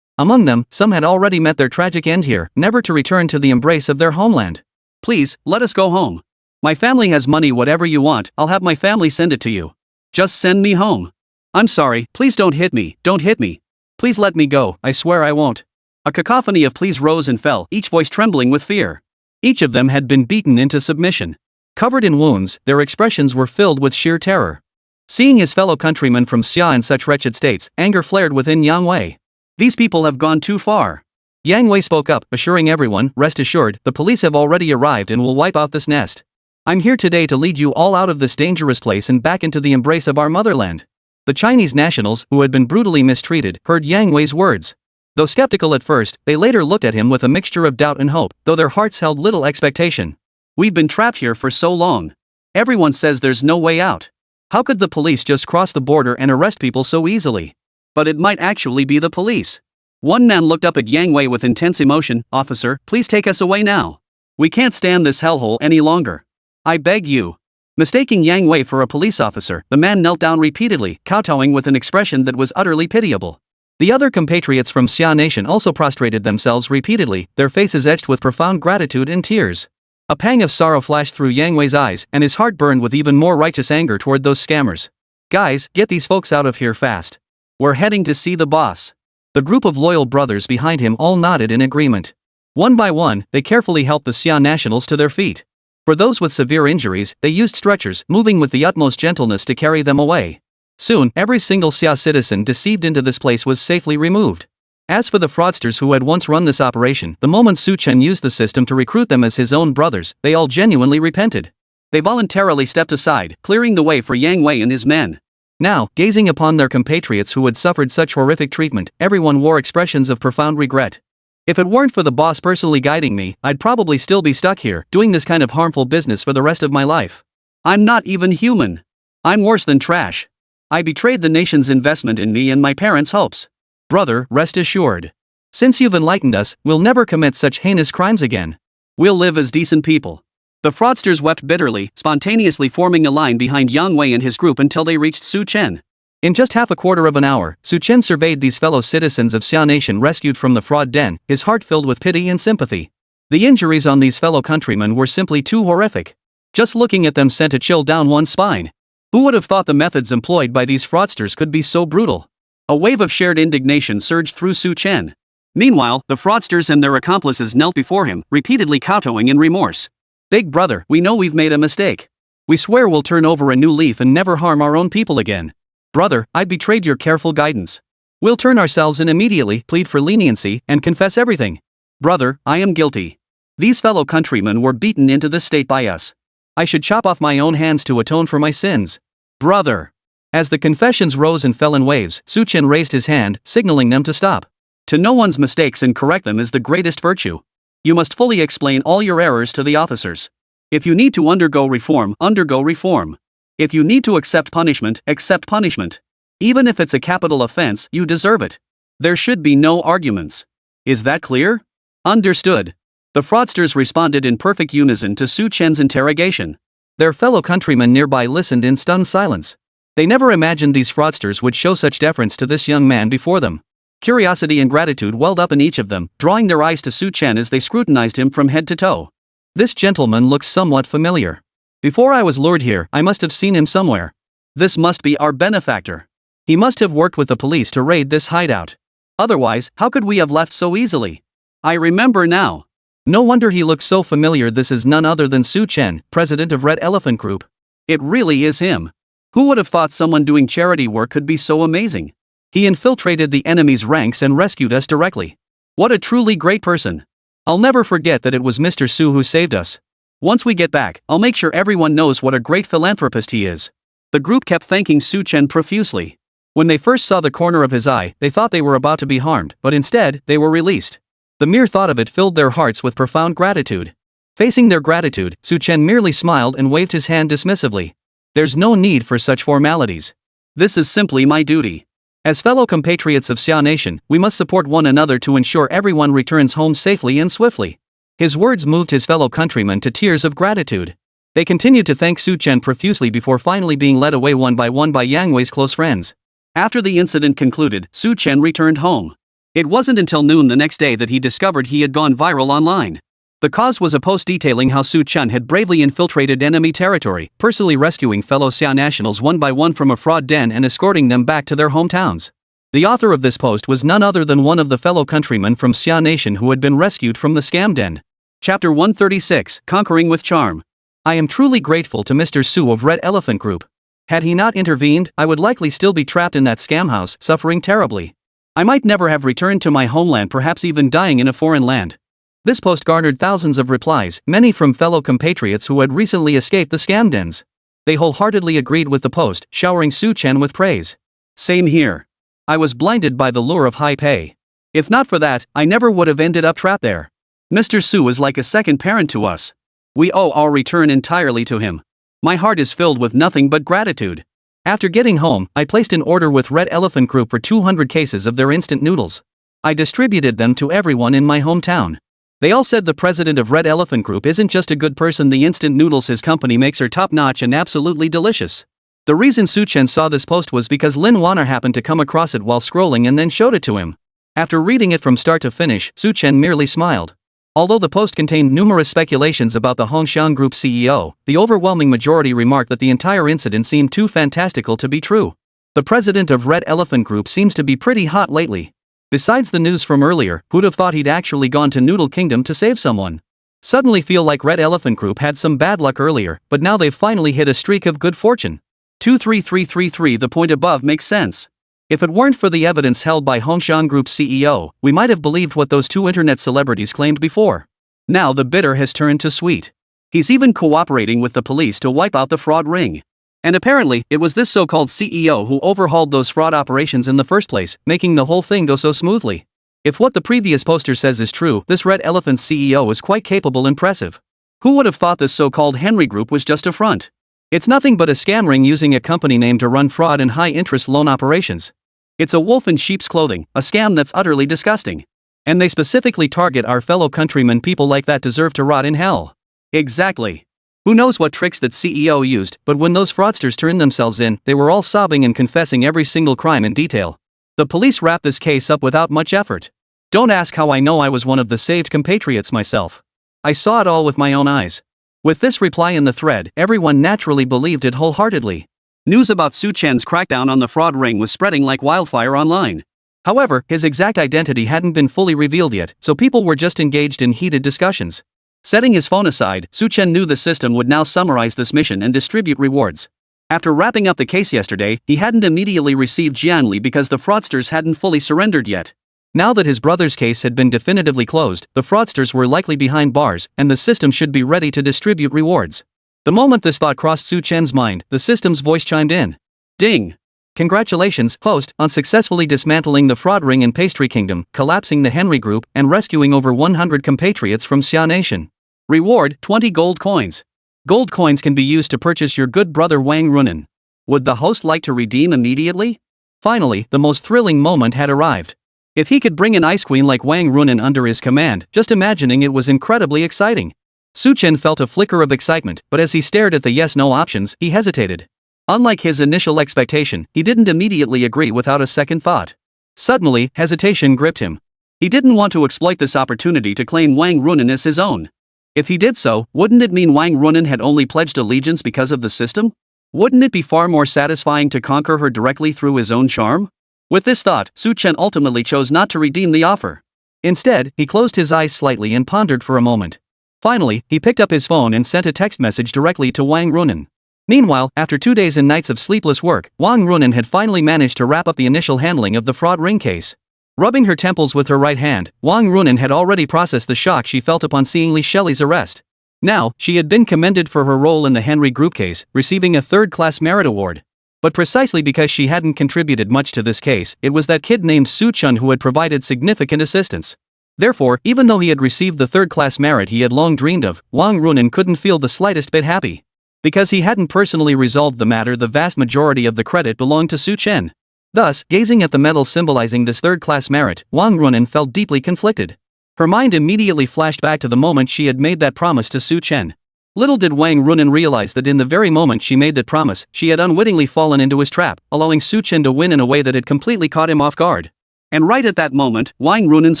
Among them, some had already met their tragic end here, never to return to the embrace of their homeland. Please, let us go home. My family has money, whatever you want, I'll have my family send it to you. Just send me home. I'm sorry, please don't hit me, don't hit me. Please let me go, I swear I won't. A cacophony of pleas rose and fell, each voice trembling with fear. Each of them had been beaten into submission. Covered in wounds, their expressions were filled with sheer terror. Seeing his fellow countrymen from Xia in such wretched states, anger flared within Yang Wei. These people have gone too far. Yang Wei spoke up, assuring everyone, rest assured, the police have already arrived and will wipe out this nest. I'm here today to lead you all out of this dangerous place and back into the embrace of our motherland. The Chinese nationals, who had been brutally mistreated, heard Yang Wei's words. Though skeptical at first, they later looked at him with a mixture of doubt and hope, though their hearts held little expectation. We've been trapped here for so long. Everyone says there's no way out. How could the police just cross the border and arrest people so easily? But it might actually be the police. One man looked up at Yang Wei with intense emotion. Officer, please take us away now. We can't stand this hellhole any longer. I beg you. Mistaking Yang Wei for a police officer, the man knelt down repeatedly, kowtowing with an expression that was utterly pitiable. The other compatriots from Xia Nation also prostrated themselves repeatedly, their faces etched with profound gratitude and tears. A pang of sorrow flashed through Yang Wei's eyes, and his heart burned with even more righteous anger toward those scammers. Guys, get these folks out of here fast. We're heading to see the boss. The group of loyal brothers behind him all nodded in agreement. One by one, they carefully helped the Xia nationals to their feet. For those with severe injuries, they used stretchers, moving with the utmost gentleness to carry them away. Soon, every single Xia citizen deceived into this place was safely removed. As for the fraudsters who had once run this operation, the moment Su Chen used the system to recruit them as his own brothers, they all genuinely repented. They voluntarily stepped aside, clearing the way for Yang Wei and his men. Now, gazing upon their compatriots who had suffered such horrific treatment, everyone wore expressions of profound regret. If it weren't for the boss personally guiding me, I'd probably still be stuck here, doing this kind of harmful business for the rest of my life. I'm not even human. I'm worse than trash. I betrayed the nation's investment in me and my parents' hopes. Brother, rest assured. Since you've enlightened us, we'll never commit such heinous crimes again. We'll live as decent people. The fraudsters wept bitterly, spontaneously forming a line behind Yang Wei and his group until they reached Su Chen. In just half a quarter of an hour, Su Chen surveyed these fellow citizens of Xia Nation rescued from the fraud den, his heart filled with pity and sympathy. The injuries on these fellow countrymen were simply too horrific. Just looking at them sent a chill down one's spine. Who would have thought the methods employed by these fraudsters could be so brutal? A wave of shared indignation surged through Su Chen. Meanwhile, the fraudsters and their accomplices knelt before him, repeatedly kowtowing in remorse. Big brother, we know we've made a mistake. We swear we'll turn over a new leaf and never harm our own people again. Brother, I betrayed your careful guidance. We'll turn ourselves in immediately, plead for leniency, and confess everything. Brother, I am guilty. These fellow countrymen were beaten into this state by us. I should chop off my own hands to atone for my sins. Brother. As the confessions rose and fell in waves, Su Chen raised his hand, signaling them to stop. To know one's mistakes and correct them is the greatest virtue. You must fully explain all your errors to the officers. If you need to undergo reform, undergo reform. If you need to accept punishment, accept punishment. Even if it's a capital offense, you deserve it. There should be no arguments. Is that clear? Understood. The fraudsters responded in perfect unison to Su Chen's interrogation. Their fellow countrymen nearby listened in stunned silence. They never imagined these fraudsters would show such deference to this young man before them. Curiosity and gratitude welled up in each of them, drawing their eyes to Su Chen as they scrutinized him from head to toe. This gentleman looks somewhat familiar. Before I was lured here, I must have seen him somewhere. This must be our benefactor. He must have worked with the police to raid this hideout. Otherwise, how could we have left so easily? I remember now. No wonder he looks so familiar. This is none other than Su Chen, president of Red Elephant Group. It really is him. Who would have thought someone doing charity work could be so amazing? He infiltrated the enemy's ranks and rescued us directly. What a truly great person. I'll never forget that it was Mr. Su who saved us. Once we get back, I'll make sure everyone knows what a great philanthropist he is. The group kept thanking Su Chen profusely. When they first saw the corner of his eye, they thought they were about to be harmed, but instead, they were released. The mere thought of it filled their hearts with profound gratitude. Facing their gratitude, Su Chen merely smiled and waved his hand dismissively. There's no need for such formalities. This is simply my duty. As fellow compatriots of Xia Nation, we must support one another to ensure everyone returns home safely and swiftly. His words moved his fellow countrymen to tears of gratitude. They continued to thank Su Chen profusely before finally being led away one by Yang Wei's close friends. After the incident concluded, Su Chen returned home. It wasn't until noon the next day that he discovered he had gone viral online. The cause was a post detailing how Su Chen had bravely infiltrated enemy territory, personally rescuing fellow Xia nationals one by one from a fraud den and escorting them back to their hometowns. The author of this post was none other than one of the fellow countrymen from Xia Nation who had been rescued from the scam den. Chapter 136, Conquering with Charm. I am truly grateful to Mr. Su of Red Elephant Group. Had he not intervened, I would likely still be trapped in that scam house, suffering terribly. I might never have returned to my homeland, perhaps even dying in a foreign land. This post garnered thousands of replies, many from fellow compatriots who had recently escaped the scam dens. They wholeheartedly agreed with the post, showering Su Chen with praise. Same here. I was blinded by the lure of high pay. If not for that, I never would have ended up trapped there. Mr. Su is like a second parent to us. We owe our return entirely to him. My heart is filled with nothing but gratitude. After getting home, I placed an order with Red Elephant Group for 200 cases of their instant noodles. I distributed them to everyone in my hometown. They all said the president of Red Elephant Group isn't just a good person, the instant noodles his company makes are top-notch and absolutely delicious. The reason Su Chen saw this post was because Lin Wana happened to come across it while scrolling and then showed it to him. After reading it from start to finish, Su Chen merely smiled. Although the post contained numerous speculations about the Hongxiang Group CEO, the overwhelming majority remarked that the entire incident seemed too fantastical to be true. The president of Red Elephant Group seems to be pretty hot lately. Besides the news from earlier, who'd have thought he'd actually gone to Noodle Kingdom to save someone? Suddenly feel like Red Elephant Group had some bad luck earlier, but now they've finally hit a streak of good fortune. 23333. The point above makes sense. If it weren't for the evidence held by Hongxiang Group CEO, we might have believed what those two internet celebrities claimed before. Now the bitter has turned to sweet. He's even cooperating with the police to wipe out the fraud ring. And apparently, it was this so-called CEO who overhauled those fraud operations in the first place, making the whole thing go so smoothly. If what the previous poster says is true, this Red Elephant's CEO is quite capable and impressive. Who would have thought this so-called Henry Group was just a front? It's nothing but a scam ring using a company name to run fraud and high-interest loan operations. It's a wolf in sheep's clothing, a scam that's utterly disgusting. And they specifically target our fellow countrymen. People like that deserve to rot in hell. Exactly. Who knows what tricks that CEO used, but when those fraudsters turned themselves in, they were all sobbing and confessing every single crime in detail. The police wrapped this case up without much effort. Don't ask how I know. I was one of the saved compatriots myself. I saw it all with my own eyes. With this reply in the thread, everyone naturally believed it wholeheartedly. News about Su Chen's crackdown on the fraud ring was spreading like wildfire online. However, his exact identity hadn't been fully revealed yet, so people were just engaged in heated discussions. Setting his phone aside, Su Chen knew the system would now summarize this mission and distribute rewards. After wrapping up the case yesterday, he hadn't immediately received Jianli because the fraudsters hadn't fully surrendered yet. Now that his brother's case had been definitively closed, the fraudsters were likely behind bars, and the system should be ready to distribute rewards. The moment this thought crossed Su Chen's mind, the system's voice chimed in. Ding! Congratulations, host, on successfully dismantling the fraud ring in Pastry Kingdom, collapsing the Henry Group, and rescuing over 100 compatriots from Xia Nation. Reward, 20 gold coins. Gold coins can be used to purchase your good brother Wang Runen. Would the host like to redeem immediately? Finally, the most thrilling moment had arrived. If he could bring an ice queen like Wang Runen under his command, just imagining it was incredibly exciting. Su Chen felt a flicker of excitement, but as he stared at the yes-no options, he hesitated. Unlike his initial expectation, he didn't immediately agree without a second thought. Suddenly, hesitation gripped him. He didn't want to exploit this opportunity to claim Wang Runen as his own. If he did so, wouldn't it mean Wang Runen had only pledged allegiance because of the system? Wouldn't it be far more satisfying to conquer her directly through his own charm? With this thought, Su Chen ultimately chose not to redeem the offer. Instead, he closed his eyes slightly and pondered for a moment. Finally, he picked up his phone and sent a text message directly to Wang Runen. Meanwhile, after 2 days and nights of sleepless work, Wang Runen had finally managed to wrap up the initial handling of the fraud ring case. Rubbing her temples with her right hand, Wang Runen had already processed the shock she felt upon seeing Li Shelley's arrest. Now, she had been commended for her role in the Henry Group case, receiving a third-class merit award. But precisely because she hadn't contributed much to this case, it was that kid named Su Chen who had provided significant assistance. Therefore, even though he had received the third-class merit he had long dreamed of, Wang Runen couldn't feel the slightest bit happy. Because he hadn't personally resolved the matter, the vast majority of the credit belonged to Su Chen. Thus, gazing at the medal symbolizing this third-class merit, Wang Runen felt deeply conflicted. Her mind immediately flashed back to the moment she had made that promise to Su Chen. Little did Wang Runen realize that in the very moment she made that promise, she had unwittingly fallen into his trap, allowing Su Chen to win in a way that had completely caught him off guard. And right at that moment, Wang Runen's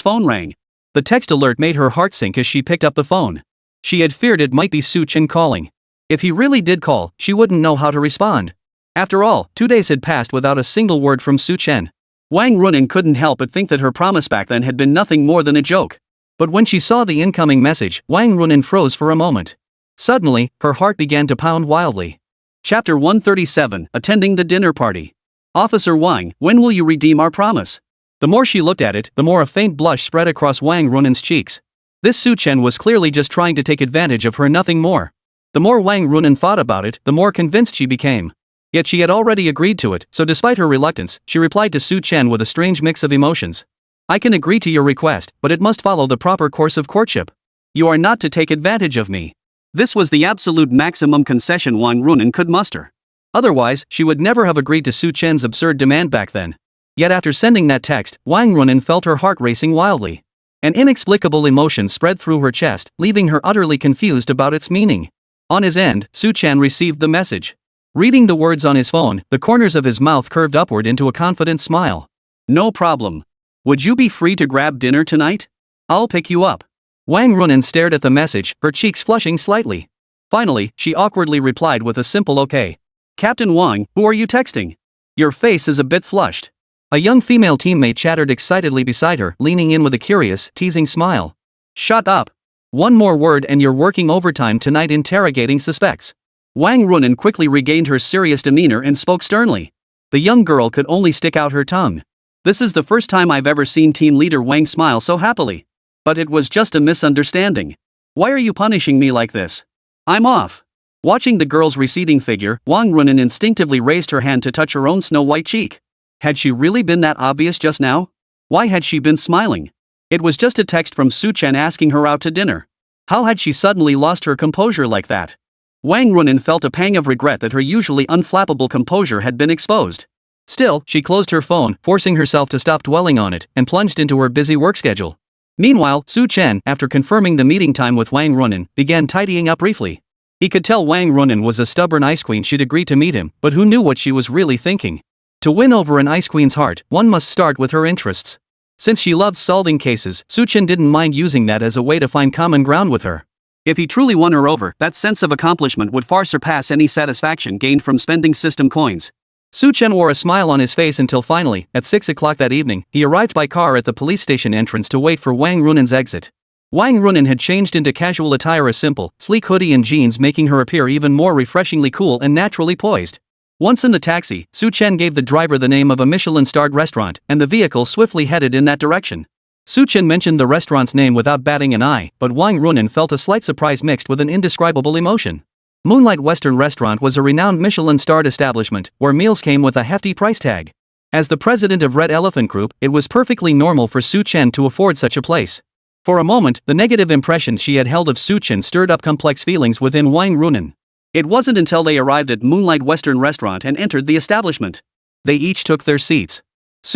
phone rang. The text alert made her heart sink as she picked up the phone. She had feared it might be Su Chen calling. If he really did call, she wouldn't know how to respond. After all, 2 days had passed without a single word from Su Chen. Wang Runen couldn't help but think that her promise back then had been nothing more than a joke. But when she saw the incoming message, Wang Runen froze for a moment. Suddenly, her heart began to pound wildly. Chapter 137, Attending the Dinner Party. Officer Wang, when will you redeem our promise? The more she looked at it, the more a faint blush spread across Wang Runen's cheeks. This Su Chen was clearly just trying to take advantage of her, nothing more. The more Wang Runen thought about it, the more convinced she became. Yet she had already agreed to it, so despite her reluctance, she replied to Su Chen with a strange mix of emotions. I can agree to your request, but it must follow the proper course of courtship. You are not to take advantage of me. This was the absolute maximum concession Wang Runen could muster. Otherwise, she would never have agreed to Su Chen's absurd demand back then. Yet after sending that text, Wang Runen felt her heart racing wildly. An inexplicable emotion spread through her chest, leaving her utterly confused about its meaning. On his end, Su Chen received the message. Reading the words on his phone, the corners of his mouth curved upward into a confident smile. No problem. Would you be free to grab dinner tonight? I'll pick you up. Wang Runen stared at the message, her cheeks flushing slightly. Finally, she awkwardly replied with a simple okay. Captain Wang, who are you texting? Your face is a bit flushed. A young female teammate chattered excitedly beside her, leaning in with a curious, teasing smile. Shut up. One more word and you're working overtime tonight interrogating suspects. Wang Runen quickly regained her serious demeanor and spoke sternly. The young girl could only stick out her tongue. This is the first time I've ever seen team leader Wang smile so happily. But it was just a misunderstanding. Why are you punishing me like this? I'm off. Watching the girl's receding figure, Wang Runen instinctively raised her hand to touch her own snow-white cheek. Had she really been that obvious just now? Why had she been smiling? It was just a text from Su Chen asking her out to dinner. How had she suddenly lost her composure like that? Wang Runin felt a pang of regret that her usually unflappable composure had been exposed. Still, she closed her phone, forcing herself to stop dwelling on it, and plunged into her busy work schedule. Meanwhile, Chen, after confirming the meeting time with Wang Runin, began tidying up briefly. He could tell Wang Runin was a stubborn ice queen. She'd agreed to meet him, but who knew what she was really thinking? To win over an ice queen's heart, one must start with her interests. Since she loved solving cases, Chen didn't mind using that as a way to find common ground with her. If he truly won her over, that sense of accomplishment would far surpass any satisfaction gained from spending system coins. Chen wore a smile on his face until finally, at 6 o'clock that evening, he arrived by car at the police station entrance to wait for Wang Runin's exit. Wang Runin had changed into casual attire, a simple, sleek hoodie and jeans, making her appear even more refreshingly cool and naturally poised. Once in the taxi, Chen gave the driver the name of a Michelin-starred restaurant, and the vehicle swiftly headed in that direction. Chen mentioned the restaurant's name without batting an eye, but Wang Runin felt a slight surprise mixed with an indescribable emotion. Moonlight Western Restaurant was a renowned Michelin-starred establishment, where meals came with a hefty price tag. As the president of Red Elephant Group, it was perfectly normal for Chen to afford such a place. For a moment, the negative impressions she had held of Chen stirred up complex feelings within Wang Runin. It wasn't until they arrived at Moonlight Western Restaurant and entered the establishment. They each took their seats.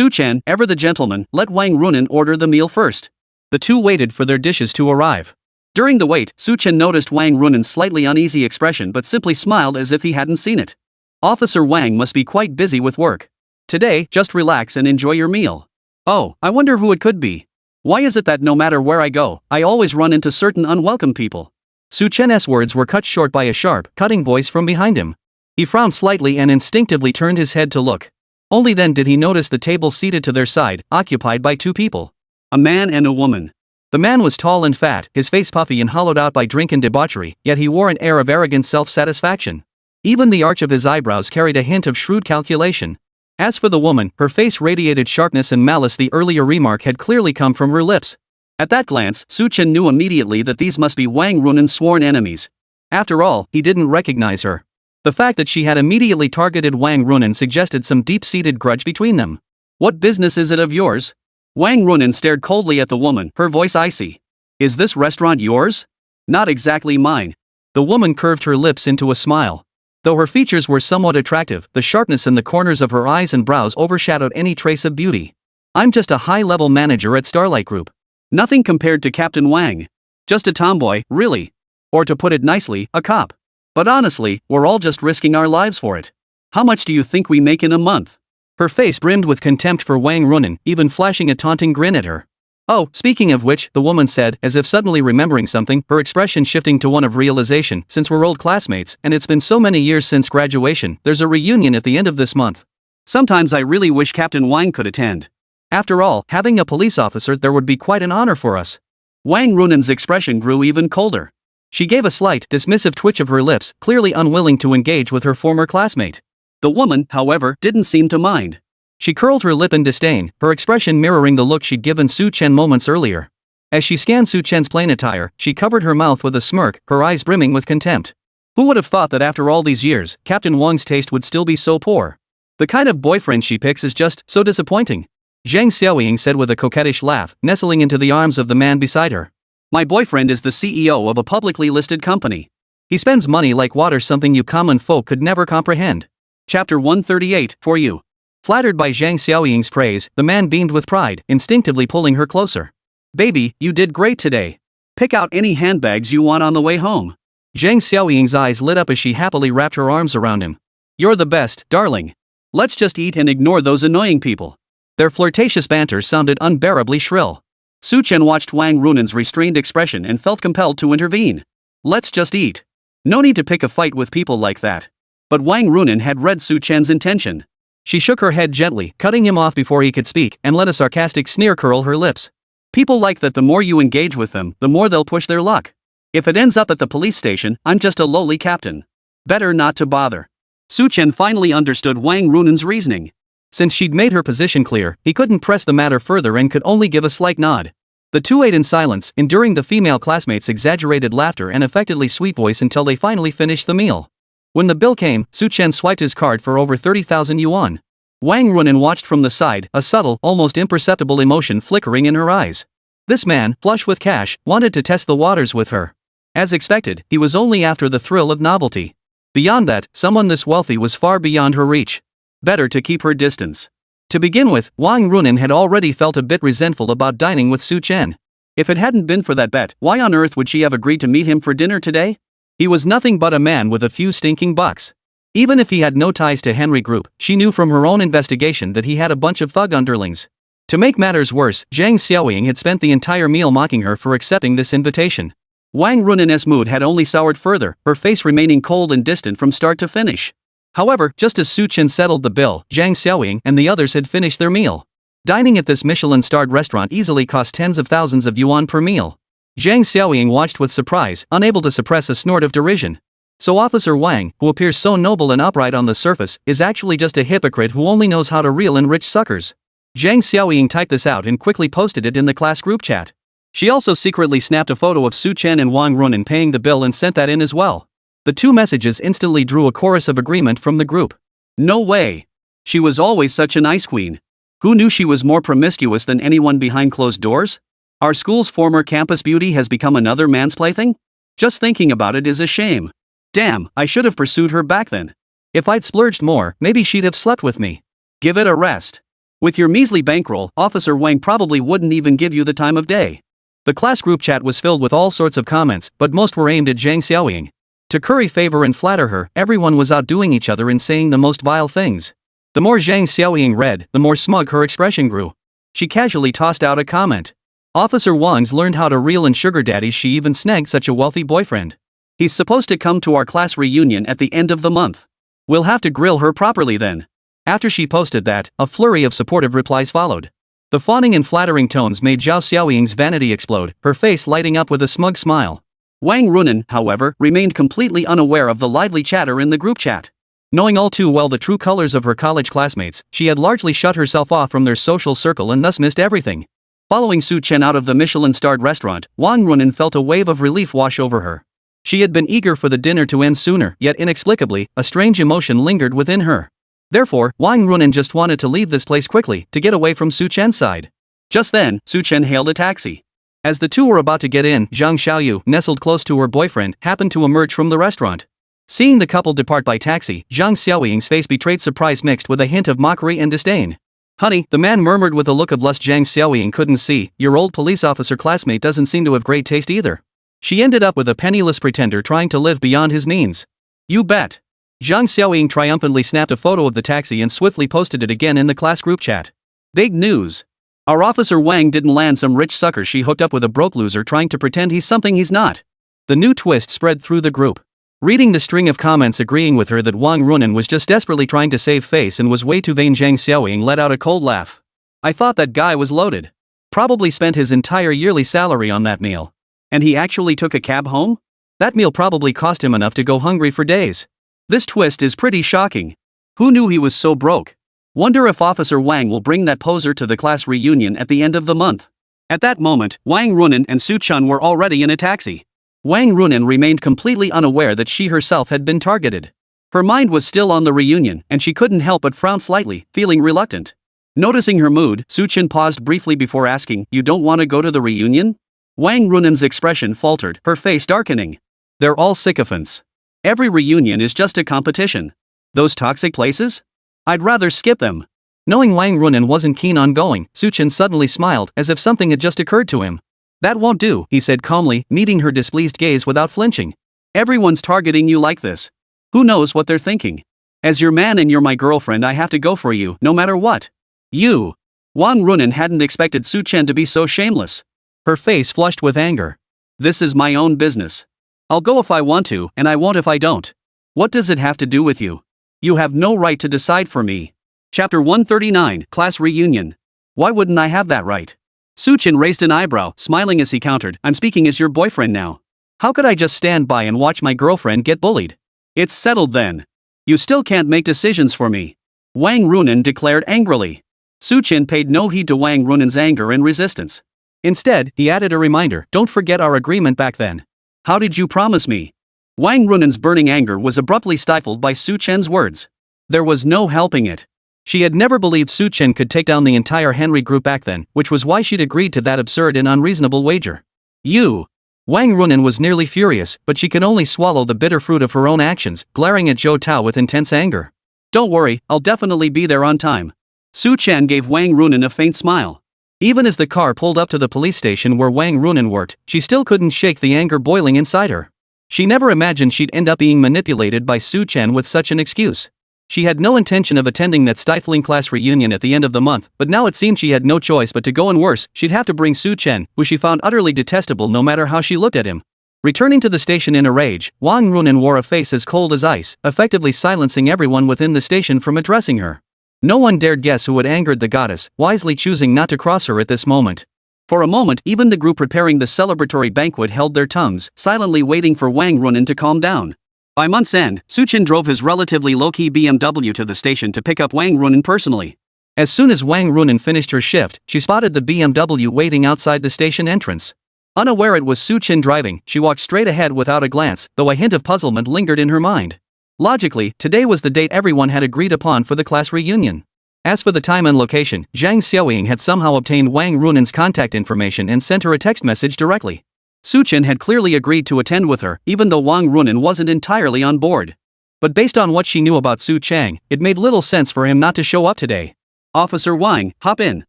Chen, ever the gentleman, let Wang Runin order the meal first. The two waited for their dishes to arrive. During the wait, Chen noticed Wang Runin's slightly uneasy expression but simply smiled as if he hadn't seen it. Officer Wang must be quite busy with work. Today, just relax and enjoy your meal. Oh, I wonder who it could be. Why is it that no matter where I go, I always run into certain unwelcome people? Chen's words were cut short by a sharp, cutting voice from behind him. He frowned slightly and instinctively turned his head to look. Only then did he notice the table seated to their side, occupied by two people. A man and a woman. The man was tall and fat, his face puffy and hollowed out by drink and debauchery, yet he wore an air of arrogant self-satisfaction. Even the arch of his eyebrows carried a hint of shrewd calculation. As for the woman, her face radiated sharpness and malice. The earlier remark had clearly come from her lips. At that glance, Chen knew immediately that these must be Wang Runin's sworn enemies. After all, he didn't recognize her. The fact that she had immediately targeted Wang Runin suggested some deep-seated grudge between them. What business is it of yours? Wang Runin stared coldly at the woman, her voice icy. Is this restaurant yours? Not exactly mine. The woman curved her lips into a smile. Though her features were somewhat attractive, the sharpness in the corners of her eyes and brows overshadowed any trace of beauty. I'm just a high-level manager at Starlight Group. Nothing compared to Captain Wang. Just a tomboy, really. Or to put it nicely, a cop. But honestly, we're all just risking our lives for it. How much do you think we make in a month? Her face brimmed with contempt for Wang Runin, even flashing a taunting grin at her. Oh, speaking of which, the woman said, as if suddenly remembering something, her expression shifting to one of realization. Since we're old classmates, and it's been so many years since graduation, there's a reunion at the end of this month. Sometimes I really wish Captain Wang could attend. After all, having a police officer there would be quite an honor for us. Wang Runin's expression grew even colder. She gave a slight, dismissive twitch of her lips, clearly unwilling to engage with her former classmate. The woman, however, didn't seem to mind. She curled her lip in disdain, her expression mirroring the look she'd given Chen moments earlier. As she scanned Chen's plain attire, she covered her mouth with a smirk, her eyes brimming with contempt. Who would have thought that after all these years, Captain Wang's taste would still be so poor? The kind of boyfriend she picks is just so disappointing. Zhang Xiaoying said with a coquettish laugh, nestling into the arms of the man beside her. My boyfriend is the CEO of a publicly listed company. He spends money like water, something you common folk could never comprehend. Chapter 138, for you. Flattered by Zhang Xiaoying's praise, the man beamed with pride, instinctively pulling her closer. Baby, you did great today. Pick out any handbags you want on the way home. Zhang Xiaoying's eyes lit up as she happily wrapped her arms around him. You're the best, darling. Let's just eat and ignore those annoying people. Their flirtatious banter sounded unbearably shrill. Chen watched Wang Runin's restrained expression and felt compelled to intervene. Let's just eat. No need to pick a fight with people like that. But Wang Runin had read Chen's intention. She shook her head gently, cutting him off before he could speak, and let a sarcastic sneer curl her lips. People like that, the more you engage with them, the more they'll push their luck. If it ends up at the police station, I'm just a lowly captain. Better not to bother. Chen finally understood Wang Runin's reasoning. Since she'd made her position clear, he couldn't press the matter further and could only give a slight nod. The two ate in silence, enduring the female classmates' exaggerated laughter and affectedly sweet voice until they finally finished the meal. When the bill came, Chen swiped his card for over 30,000 yuan. Wang Runin watched from the side, a subtle, almost imperceptible emotion flickering in her eyes. This man, flush with cash, wanted to test the waters with her. As expected, he was only after the thrill of novelty. Beyond that, someone this wealthy was far beyond her reach. Better to keep her distance. To begin with, Wang Runin had already felt a bit resentful about dining with Su Chen. If it hadn't been for that bet, why on earth would she have agreed to meet him for dinner today? He was nothing but a man with a few stinking bucks. Even if he had no ties to Henry Group, she knew from her own investigation that he had a bunch of thug underlings. To make matters worse, Zhang Xiaoying had spent the entire meal mocking her for accepting this invitation. Wang Runin's mood had only soured further, her face remaining cold and distant from start to finish. However, just as Su Chen settled the bill, Zhang Xiaoying and the others had finished their meal. Dining at this Michelin-starred restaurant easily cost tens of thousands of yuan per meal. Zhang Xiaoying watched with surprise, unable to suppress a snort of derision. So Officer Wang, who appears so noble and upright on the surface, is actually just a hypocrite who only knows how to reel in rich suckers. Zhang Xiaoying typed this out and quickly posted it in the class group chat. She also secretly snapped a photo of Su Chen and Wang Runin paying the bill and sent that in as well. The two messages instantly drew a chorus of agreement from the group. No way! She was always such an ice queen. Who knew she was more promiscuous than anyone behind closed doors? Our school's former campus beauty has become another man's plaything? Just thinking about it is a shame. Damn, I should have pursued her back then. If I'd splurged more, maybe she'd have slept with me. Give it a rest. With your measly bankroll, Officer Wang probably wouldn't even give you the time of day. The class group chat was filled with all sorts of comments, but most were aimed at Zhang Xiaoying. To curry favor and flatter her, everyone was outdoing each other in saying the most vile things. The more Zhang Xiaoying read, the more smug her expression grew. She casually tossed out a comment. Officer Wang's learned how to reel in sugar daddies. She even snagged such a wealthy boyfriend. He's supposed to come to our class reunion at the end of the month. We'll have to grill her properly then. After she posted that, a flurry of supportive replies followed. The fawning and flattering tones made Zhao Xiaoying's vanity explode, her face lighting up with a smug smile. Wang Runin, however, remained completely unaware of the lively chatter in the group chat. Knowing all too well the true colors of her college classmates, she had largely shut herself off from their social circle and thus missed everything. Following Su Chen out of the Michelin-starred restaurant, Wang Runin felt a wave of relief wash over her. She had been eager for the dinner to end sooner, yet inexplicably, a strange emotion lingered within her. Therefore, Wang Runin just wanted to leave this place quickly, to get away from Su Chen's side. Just then, Su Chen hailed a taxi. As the two were about to get in, Zhang Xiaoyu, nestled close to her boyfriend, happened to emerge from the restaurant. Seeing the couple depart by taxi, Zhang Xiaoying's face betrayed surprise mixed with a hint of mockery and disdain. Honey, the man murmured with a look of lust. Zhang Xiaoying couldn't see, your old police officer classmate doesn't seem to have great taste either. She ended up with a penniless pretender trying to live beyond his means. You bet. Zhang Xiaoying triumphantly snapped a photo of the taxi and swiftly posted it again in the class group chat. Big news. Our Officer Wang didn't land some rich sucker she hooked up with a broke loser trying to pretend he's something he's not. The new twist spread through the group. Reading the string of comments agreeing with her that Wang Runin was just desperately trying to save face and was way too vain, Zhang Xiaoying let out a cold laugh. I thought that guy was loaded. Probably spent his entire yearly salary on that meal. And he actually took a cab home? That meal probably cost him enough to go hungry for days. This twist is pretty shocking. Who knew he was so broke? Wonder if Officer Wang will bring that poser to the class reunion at the end of the month. At that moment, Wang Runin and Su Chen were already in a taxi. Wang Runin remained completely unaware that she herself had been targeted. Her mind was still on the reunion, and she couldn't help but frown slightly, feeling reluctant. Noticing her mood, Su Chen paused briefly before asking, "You don't want to go to the reunion?" Wang Runin's expression faltered, her face darkening. They're all sycophants. Every reunion is just a competition. Those toxic places? I'd rather skip them. Knowing Wang Runin wasn't keen on going, Su Chen suddenly smiled, as if something had just occurred to him. That won't do, he said calmly, meeting her displeased gaze without flinching. Everyone's targeting you like this. Who knows what they're thinking? As your man and you're my girlfriend, I have to go for you, no matter what. You. Wang Runin hadn't expected Su Chen to be so shameless. Her face flushed with anger. This is my own business. I'll go if I want to, and I won't if I don't. What does it have to do with you? You have no right to decide for me. Chapter 139, Class Reunion. Why wouldn't I have that right? Su Chen raised an eyebrow, smiling as he countered, I'm speaking as your boyfriend now. How could I just stand by and watch my girlfriend get bullied? It's settled then. You still can't make decisions for me. Wang Runin declared angrily. Su Chen paid no heed to Wang Runin's anger and resistance. Instead, he added a reminder, don't forget our agreement back then. How did you promise me? Wang Runin's burning anger was abruptly stifled by Su Chen's words. There was no helping it. She had never believed Su Chen could take down the entire Henry group back then, which was why she'd agreed to that absurd and unreasonable wager. You. Wang Runin was nearly furious, but she could only swallow the bitter fruit of her own actions, glaring at Zhou Tao with intense anger. Don't worry, I'll definitely be there on time. Su Chen gave Wang Runin a faint smile. Even as the car pulled up to the police station where Wang Runin worked, she still couldn't shake the anger boiling inside her. She never imagined she'd end up being manipulated by Su Chen with such an excuse. She had no intention of attending that stifling class reunion at the end of the month, but now it seemed she had no choice but to go, and worse, she'd have to bring Su Chen, who she found utterly detestable no matter how she looked at him. Returning to the station in a rage, Wang Runin wore a face as cold as ice, effectively silencing everyone within the station from addressing her. No one dared guess who had angered the goddess, wisely choosing not to cross her at this moment. For a moment, even the group preparing the celebratory banquet held their tongues, silently waiting for Wang Runin to calm down. By month's end, Su Chen drove his relatively low-key BMW to the station to pick up Wang Runin personally. As soon as Wang Runin finished her shift, she spotted the BMW waiting outside the station entrance. Unaware it was Su Chen driving, she walked straight ahead without a glance, though a hint of puzzlement lingered in her mind. Logically, today was the date everyone had agreed upon for the class reunion. As for the time and location, Zhang Xiaoying had somehow obtained Wang Runin's contact information and sent her a text message directly. Su Chen had clearly agreed to attend with her, even though Wang Runin wasn't entirely on board. But based on what she knew about Su Chang, it made little sense for him not to show up today. Officer Wang, hop in.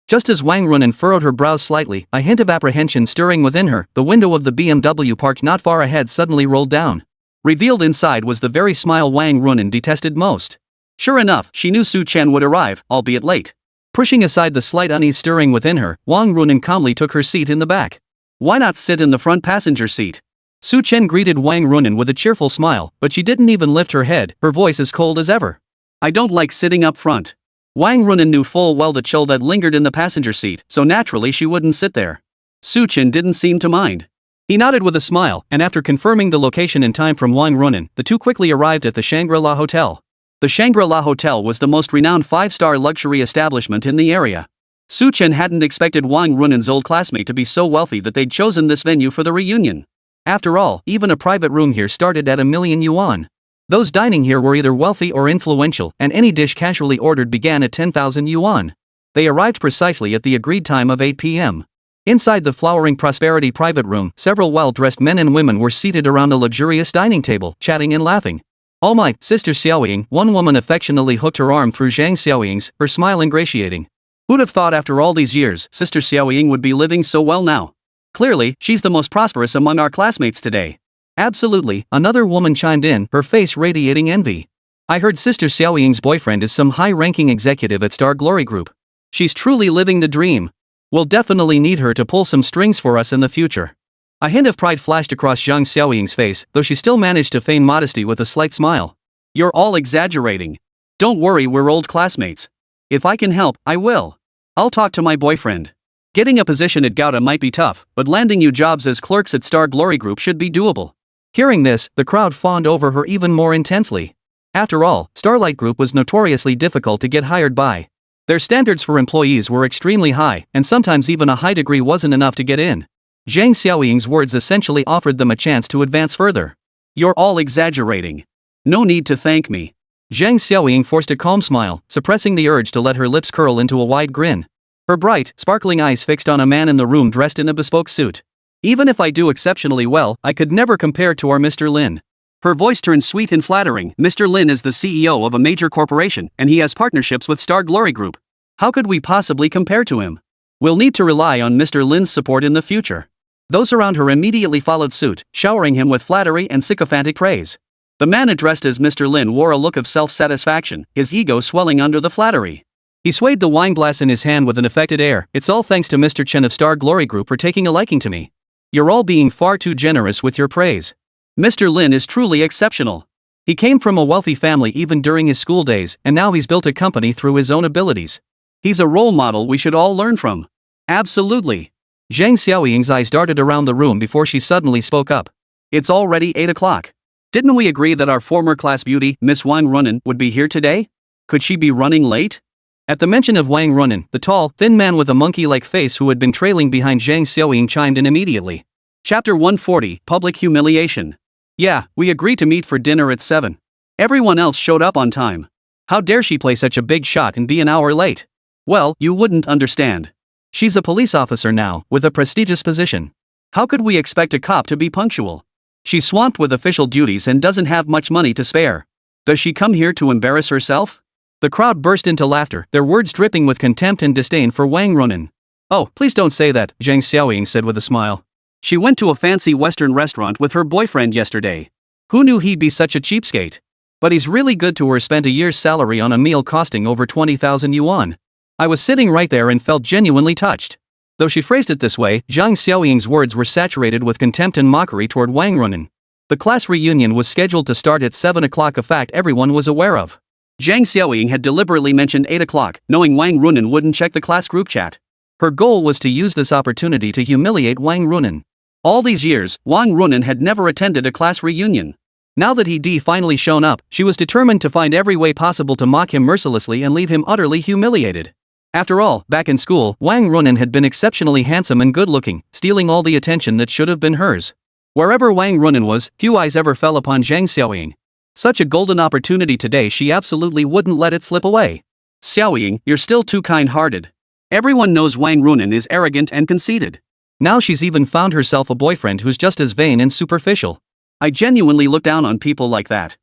Just as Wang Runin furrowed her brows slightly, a hint of apprehension stirring within her, the window of the BMW parked not far ahead suddenly rolled down. Revealed inside was the very smile Wang Runin detested most. Sure enough, she knew Su Chen would arrive, albeit late. Pushing aside the slight unease stirring within her, Wang Runin calmly took her seat in the back. Why not sit in the front passenger seat? Su Chen greeted Wang Runin with a cheerful smile, but she didn't even lift her head, her voice as cold as ever. I don't like sitting up front. Wang Runin knew full well the chill that lingered in the passenger seat, so naturally she wouldn't sit there. Su Chen didn't seem to mind. He nodded with a smile, and after confirming the location in time from Wang Runin, the two quickly arrived at the Shangri-La Hotel. The Shangri-La Hotel was the most renowned 5-star luxury establishment in the area. Su Chen hadn't expected Wang Runin's old classmate to be so wealthy that they'd chosen this venue for the reunion. After all, even a private room here started at 1,000,000 yuan. Those dining here were either wealthy or influential, and any dish casually ordered began at 10,000 yuan. They arrived precisely at the agreed time of 8 p.m. Inside the flowering prosperity private room, several well-dressed men and women were seated around a luxurious dining table, chatting and laughing. Oh my, Sister Xiaoying, one woman affectionately hooked her arm through Zhang Xiaoying's, her smile ingratiating. Who'd have thought after all these years, Sister Xiaoying would be living so well now? Clearly, she's the most prosperous among our classmates today. Absolutely, another woman chimed in, her face radiating envy. I heard Sister Xiaoying's boyfriend is some high-ranking executive at Star Glory Group. She's truly living the dream. We'll definitely need her to pull some strings for us in the future. A hint of pride flashed across Zhang Xiaoying's face, though she still managed to feign modesty with a slight smile. You're all exaggerating. Don't worry, we're old classmates. If I can help, I will. I'll talk to my boyfriend. Getting a position at Gouda might be tough, but landing you jobs as clerks at Star Glory Group should be doable. Hearing this, the crowd fawned over her even more intensely. After all, Starlight Group was notoriously difficult to get hired by. Their standards for employees were extremely high, and sometimes even a high degree wasn't enough to get in. Zhang Xiaoying's words essentially offered them a chance to advance further. You're all exaggerating. No need to thank me. Zhang Xiaoying forced a calm smile, suppressing the urge to let her lips curl into a wide grin. Her bright, sparkling eyes fixed on a man in the room dressed in a bespoke suit. Even if I do exceptionally well, I could never compare to our Mr. Lin. Her voice turned sweet and flattering. Mr. Lin is the CEO of a major corporation, and he has partnerships with Star Glory Group. How could we possibly compare to him? We'll need to rely on Mr. Lin's support in the future. Those around her immediately followed suit, showering him with flattery and sycophantic praise. The man addressed as Mr. Lin wore a look of self-satisfaction, his ego swelling under the flattery. He swayed the wine glass in his hand with an affected air. It's all thanks to Mr. Chen of Star Glory Group for taking a liking to me. You're all being far too generous with your praise. Mr. Lin is truly exceptional. He came from a wealthy family even during his school days, and now he's built a company through his own abilities. He's a role model we should all learn from. Absolutely. Zhang Xiaoying's eyes darted around the room before she suddenly spoke up. It's already 8 o'clock. Didn't we agree that our former class beauty, Miss Wang Runin, would be here today? Could she be running late? At the mention of Wang Runin, the tall, thin man with a monkey-like face who had been trailing behind Zhang Xiaoying chimed in immediately. Chapter 140, Public Humiliation. Yeah, we agreed to meet for dinner at 7. Everyone else showed up on time. How dare she play such a big shot and be an hour late? Well, you wouldn't understand. She's a police officer now, with a prestigious position. How could we expect a cop to be punctual? She's swamped with official duties and doesn't have much money to spare. Does she come here to embarrass herself? The crowd burst into laughter, their words dripping with contempt and disdain for Wang Runan. Oh, please don't say that, Zhang Xiaoying said with a smile. She went to a fancy Western restaurant with her boyfriend yesterday. Who knew he'd be such a cheapskate? But he's really good to her. Spent a year's salary on a meal costing over 20,000 yuan. I was sitting right there and felt genuinely touched. Though she phrased it this way, Zhang Xiaoying's words were saturated with contempt and mockery toward Wang Runan. The class reunion was scheduled to start at 7 o'clock, a fact everyone was aware of. Zhang Xiaoying had deliberately mentioned 8 o'clock, knowing Wang Runan wouldn't check the class group chat. Her goal was to use this opportunity to humiliate Wang Runan. All these years, Wang Runan had never attended a class reunion. Now that he'd finally shown up, she was determined to find every way possible to mock him mercilessly and leave him utterly humiliated. After all, back in school, Wang Runan had been exceptionally handsome and good-looking, stealing all the attention that should have been hers. Wherever Wang Runan was, few eyes ever fell upon Zhang Xiaoying. Such a golden opportunity today, she absolutely wouldn't let it slip away. Xiaoying, you're still too kind-hearted. Everyone knows Wang Runan is arrogant and conceited. Now she's even found herself a boyfriend who's just as vain and superficial. I genuinely look down on people like that.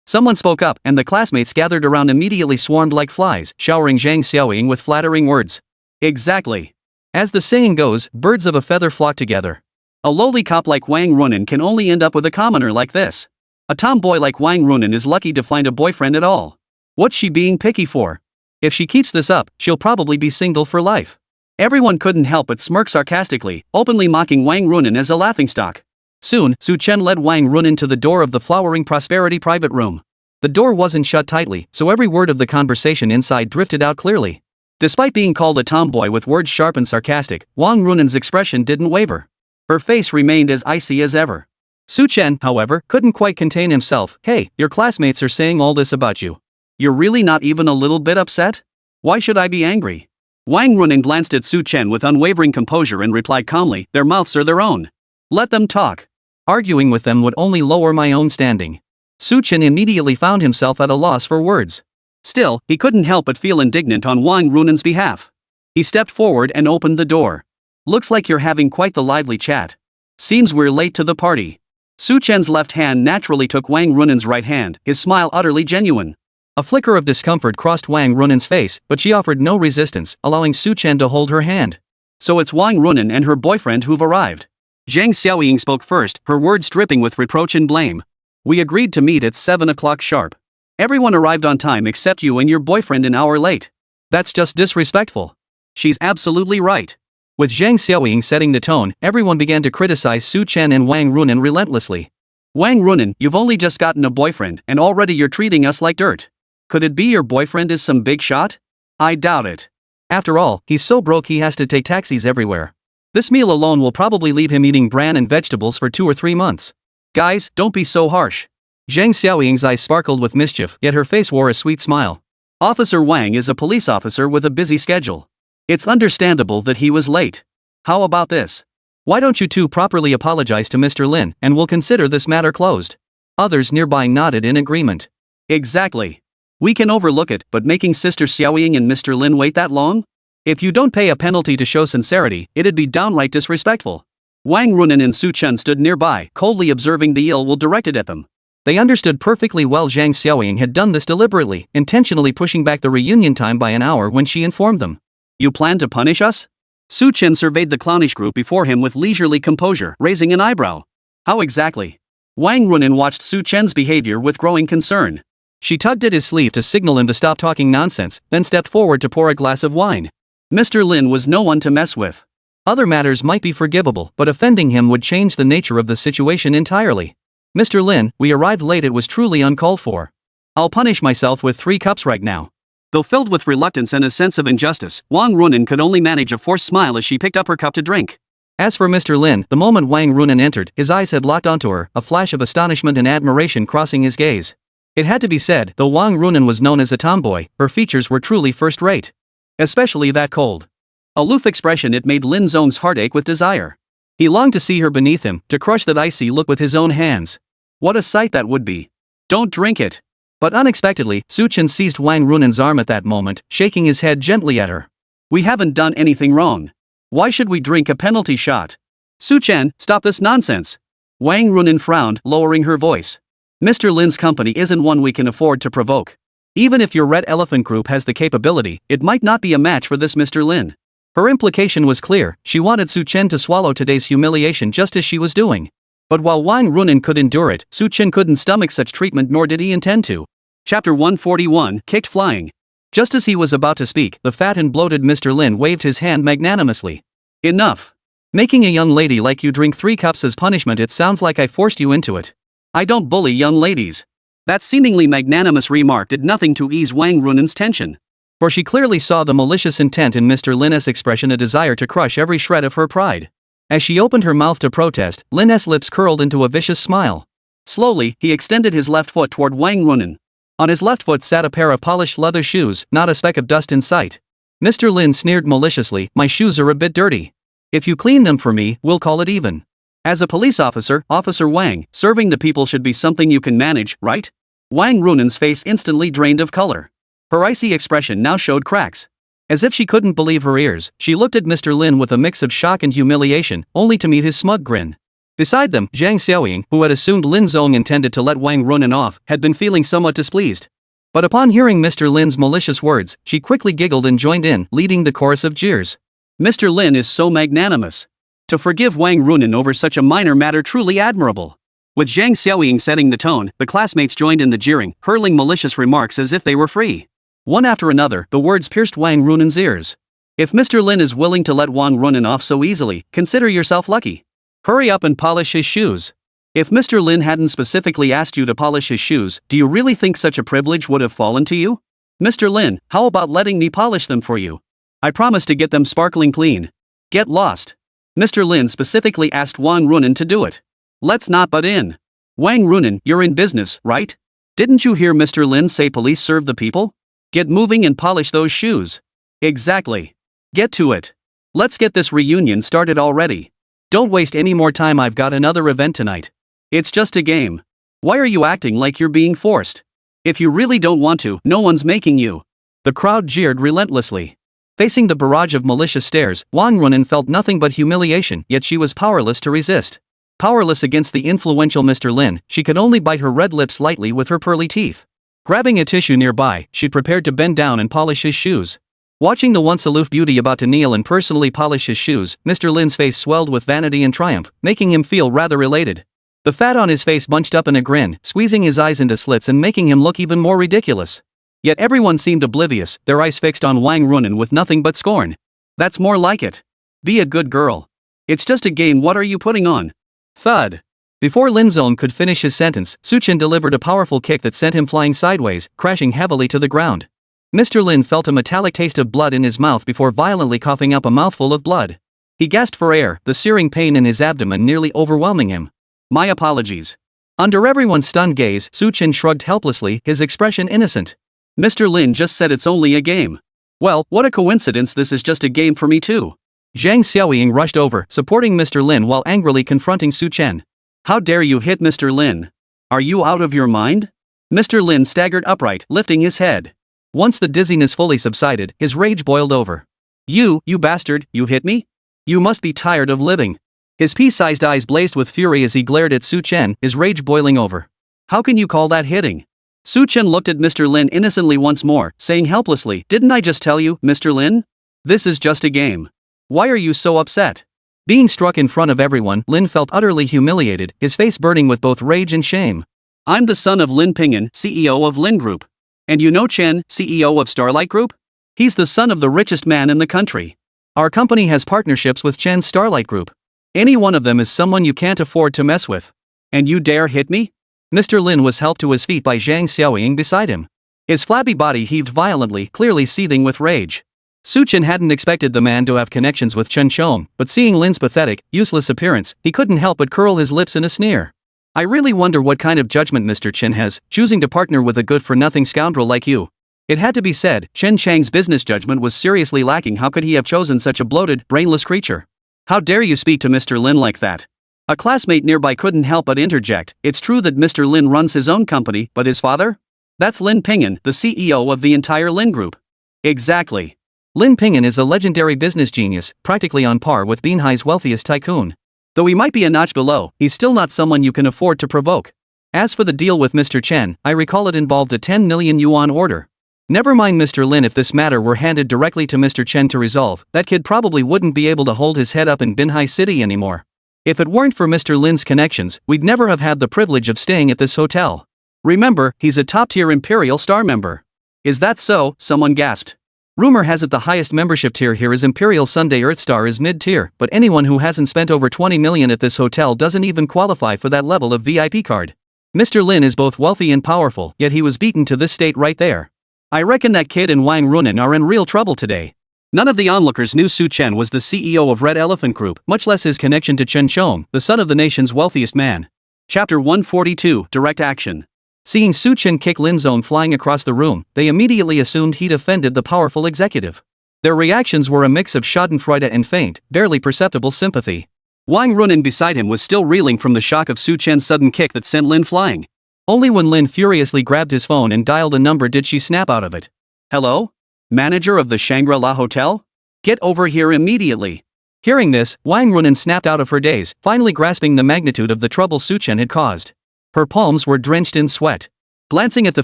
Someone spoke up, and the classmates gathered around immediately swarmed like flies, showering Zhang Xiaoying with flattering words. Exactly. As the saying goes, birds of a feather flock together. A lowly cop like Wang Runan can only end up with a commoner like this. A tomboy like Wang Runan is lucky to find a boyfriend at all. What's she being picky for? If she keeps this up, she'll probably be single for life. Everyone couldn't help but smirk sarcastically, openly mocking Wang Runan as a laughingstock. Soon, Chen led Wang Runan to the door of the flowering prosperity private room. The door wasn't shut tightly, so every word of the conversation inside drifted out clearly. Despite being called a tomboy with words sharp and sarcastic, Wang Runan's expression didn't waver. Her face remained as icy as ever. Chen, however, couldn't quite contain himself. Hey, your classmates are saying all this about you. You're really not even a little bit upset? Why should I be angry? Wang Runan glanced at Chen with unwavering composure and replied calmly, their mouths are their own. Let them talk. Arguing with them would only lower my own standing. Chen immediately found himself at a loss for words. Still, he couldn't help but feel indignant on Wang Runan's behalf. He stepped forward and opened the door. Looks like you're having quite the lively chat. Seems we're late to the party. Chen's left hand naturally took Wang Runan's right hand, his smile utterly genuine. A flicker of discomfort crossed Wang Runan's face, but she offered no resistance, allowing Chen to hold her hand. So it's Wang Runan and her boyfriend who've arrived. Zhang Xiaoying spoke first, her words dripping with reproach and blame. We agreed to meet at 7 o'clock sharp. Everyone arrived on time except you and your boyfriend an hour late. That's just disrespectful. She's absolutely right. With Zhang Xiaoying setting the tone, everyone began to criticize Chen and Wang Runan relentlessly. Wang Runan, you've only just gotten a boyfriend and already you're treating us like dirt. Could it be your boyfriend is some big shot? I doubt it. After all, he's so broke he has to take taxis everywhere. This meal alone will probably leave him eating bran and vegetables for 2 or 3 months. Guys, don't be so harsh. Zhang Xiaoying's eyes sparkled with mischief, yet her face wore a sweet smile. Officer Wang is a police officer with a busy schedule. It's understandable that he was late. How about this? Why don't you two properly apologize to Mr. Lin, and we'll consider this matter closed? Others nearby nodded in agreement. Exactly. We can overlook it, but making Sister Xiaoying and Mr. Lin wait that long? If you don't pay a penalty to show sincerity, it'd be downright disrespectful. Wang Runan and Chen stood nearby, coldly observing the ill will directed at them. They understood perfectly well Zhang Xiaoying had done this deliberately, intentionally pushing back the reunion time by an hour when she informed them. You plan to punish us? Chen surveyed the clownish group before him with leisurely composure, raising an eyebrow. How exactly? Wang Runan watched Chen's behavior with growing concern. She tugged at his sleeve to signal him to stop talking nonsense, then stepped forward to pour a glass of wine. Mr. Lin was no one to mess with. Other matters might be forgivable, but offending him would change the nature of the situation entirely. Mr. Lin, we arrived late. It was truly uncalled for. I'll punish myself with 3 cups right now. Though filled with reluctance and a sense of injustice, Wang Runan could only manage a forced smile as she picked up her cup to drink. As for Mr. Lin, the moment Wang Runan entered, his eyes had locked onto her, a flash of astonishment and admiration crossing his gaze. It had to be said, though Wang Runan was known as a tomboy, her features were truly first-rate. Especially that cold, aloof expression. It made Lin Zong's heart ache with desire. He longed to see her beneath him, to crush that icy look with his own hands. What a sight that would be. Don't drink it. But unexpectedly, Chen seized Wang Runan's arm at that moment, shaking his head gently at her. We haven't done anything wrong. Why should we drink a penalty shot? Su Chen, stop this nonsense. Wang Runin frowned, lowering her voice. Mr. Lin's company isn't one we can afford to provoke. Even if your Red Elephant Group has the capability, it might not be a match for this Mr. Lin. Her implication was clear, she wanted Su Chen to swallow today's humiliation just as she was doing. But while Wang Runin could endure it, Su Chen couldn't stomach such treatment, nor did he intend to. Chapter 141, Kicked Flying. Just as he was about to speak, the fat and bloated Mr. Lin waved his hand magnanimously. Enough. Making a young lady like you drink 3 cups as punishment, it sounds like I forced you into it. I don't bully young ladies. That seemingly magnanimous remark did nothing to ease Wang Runin's tension. For she clearly saw the malicious intent in Mr. Lin's expression, a desire to crush every shred of her pride. As she opened her mouth to protest, Lin's lips curled into a vicious smile. Slowly, he extended his left foot toward Wang Runin. On his left foot sat a pair of polished leather shoes, not a speck of dust in sight. Mr. Lin sneered maliciously, my shoes are a bit dirty. If you clean them for me, we'll call it even. As a police officer, Officer Wang, serving the people should be something you can manage, right? Wang Runin's face instantly drained of color. Her icy expression now showed cracks. As if she couldn't believe her ears, she looked at Mr. Lin with a mix of shock and humiliation, only to meet his smug grin. Beside them, Zhang Xiaoying, who had assumed Lin Zong intended to let Wang Runin off, had been feeling somewhat displeased. But upon hearing Mr. Lin's malicious words, she quickly giggled and joined in, leading the chorus of jeers. Mr. Lin is so magnanimous. To forgive Wang Runin over such a minor matter, truly admirable. With Zhang Xiaoying setting the tone, the classmates joined in the jeering, hurling malicious remarks as if they were free. One after another, the words pierced Wang Runin's ears. If Mr. Lin is willing to let Wang Runin off so easily, consider yourself lucky. Hurry up and polish his shoes. If Mr. Lin hadn't specifically asked you to polish his shoes, do you really think such a privilege would have fallen to you? Mr. Lin, how about letting me polish them for you? I promise to get them sparkling clean. Get lost. Mr. Lin specifically asked Wang Runin to do it. Let's not butt in. Wang Runin, you're in business, right? Didn't you hear Mr. Lin say police serve the people? Get moving and polish those shoes. Exactly. Get to it. Let's get this reunion started already. Don't waste any more time, I've got another event tonight. It's just a game. Why are you acting like you're being forced? If you really don't want to, no one's making you. The crowd jeered relentlessly. Facing the barrage of malicious stares, Wang Runin felt nothing but humiliation, yet she was powerless to resist. Powerless against the influential Mr. Lin, she could only bite her red lips lightly with her pearly teeth. Grabbing a tissue nearby, she prepared to bend down and polish his shoes. Watching the once aloof beauty about to kneel and personally polish his shoes, Mr. Lin's face swelled with vanity and triumph, making him feel rather elated. The fat on his face bunched up in a grin, squeezing his eyes into slits and making him look even more ridiculous. Yet everyone seemed oblivious, their eyes fixed on Wang Runin with nothing but scorn. That's more like it. Be a good girl. It's just a game, what are you putting on? Thud. Before Lin Zong could finish his sentence, Su Chen delivered a powerful kick that sent him flying sideways, crashing heavily to the ground. Mr. Lin felt a metallic taste of blood in his mouth before violently coughing up a mouthful of blood. He gasped for air, the searing pain in his abdomen nearly overwhelming him. My apologies. Under everyone's stunned gaze, Su Chen shrugged helplessly, his expression innocent. Mr. Lin just said it's only a game. Well, what a coincidence, this is just a game for me too. Zhang Xiaoying rushed over, supporting Mr. Lin while angrily confronting Su Chen. How dare you hit Mr. Lin? Are you out of your mind? Mr. Lin staggered upright, lifting his head. Once the dizziness fully subsided, his rage boiled over. You bastard, you hit me? You must be tired of living. His pea-sized eyes blazed with fury as he glared at Su Chen, his rage boiling over. How can you call that hitting? Su Chen looked at Mr. Lin innocently once more, saying helplessly, didn't I just tell you, Mr. Lin? This is just a game. Why are you so upset? Being struck in front of everyone, Lin felt utterly humiliated, his face burning with both rage and shame. I'm the son of Lin Ping'an, CEO of Lin Group. And you know Chen, CEO of Starlight Group? He's the son of the richest man in the country. Our company has partnerships with Chen's Starlight Group. Any one of them is someone you can't afford to mess with. And you dare hit me? Mr. Lin was helped to his feet by Zhang Xiaoying beside him. His flabby body heaved violently, clearly seething with rage. Su Chen hadn't expected the man to have connections with Chen Chong, but seeing Lin's pathetic, useless appearance, he couldn't help but curl his lips in a sneer. I really wonder what kind of judgment Mr. Chen has, choosing to partner with a good-for-nothing scoundrel like you. It had to be said, Chen Chang's business judgment was seriously lacking. How could he have chosen such a bloated, brainless creature? How dare you speak to Mr. Lin like that? A classmate nearby couldn't help but interject. It's true that Mr. Lin runs his own company, but his father? That's Lin Ping'an, the CEO of the entire Lin Group. Exactly. Lin Ping'an is a legendary business genius, practically on par with Binhai's wealthiest tycoon. Though he might be a notch below, he's still not someone you can afford to provoke. As for the deal with Mr. Chen, I recall it involved a 10 million yuan order. Never mind Mr. Lin, if this matter were handed directly to Mr. Chen to resolve, that kid probably wouldn't be able to hold his head up in Binhai City anymore. If it weren't for Mr. Lin's connections, we'd never have had the privilege of staying at this hotel. Remember, he's a top-tier Imperial Star member. Is that so? Someone gasped. Rumor has it the highest membership tier here is Imperial Sunday Earthstar is mid-tier, but anyone who hasn't spent over 20 million at this hotel doesn't even qualify for that level of VIP card. Mr. Lin is both wealthy and powerful, yet he was beaten to this state right there. I reckon that kid and Wang Runen are in real trouble today. None of the onlookers knew Su Chen was the CEO of Red Elephant Group, much less his connection to Chen Chong, the son of the nation's wealthiest man. Chapter 142, Direct Action. Seeing Su Chen kick Lin Zone flying across the room, they immediately assumed he'd offended the powerful executive. Their reactions were a mix of schadenfreude and faint, barely perceptible sympathy. Wang Runen beside him was still reeling from the shock of Su Chen's sudden kick that sent Lin flying. Only when Lin furiously grabbed his phone and dialed a number did she snap out of it. Hello? Manager of the Shangri-La Hotel? Get over here immediately. Hearing this, Wang Runen snapped out of her daze, finally grasping the magnitude of the trouble Su Chen had caused. Her palms were drenched in sweat. Glancing at the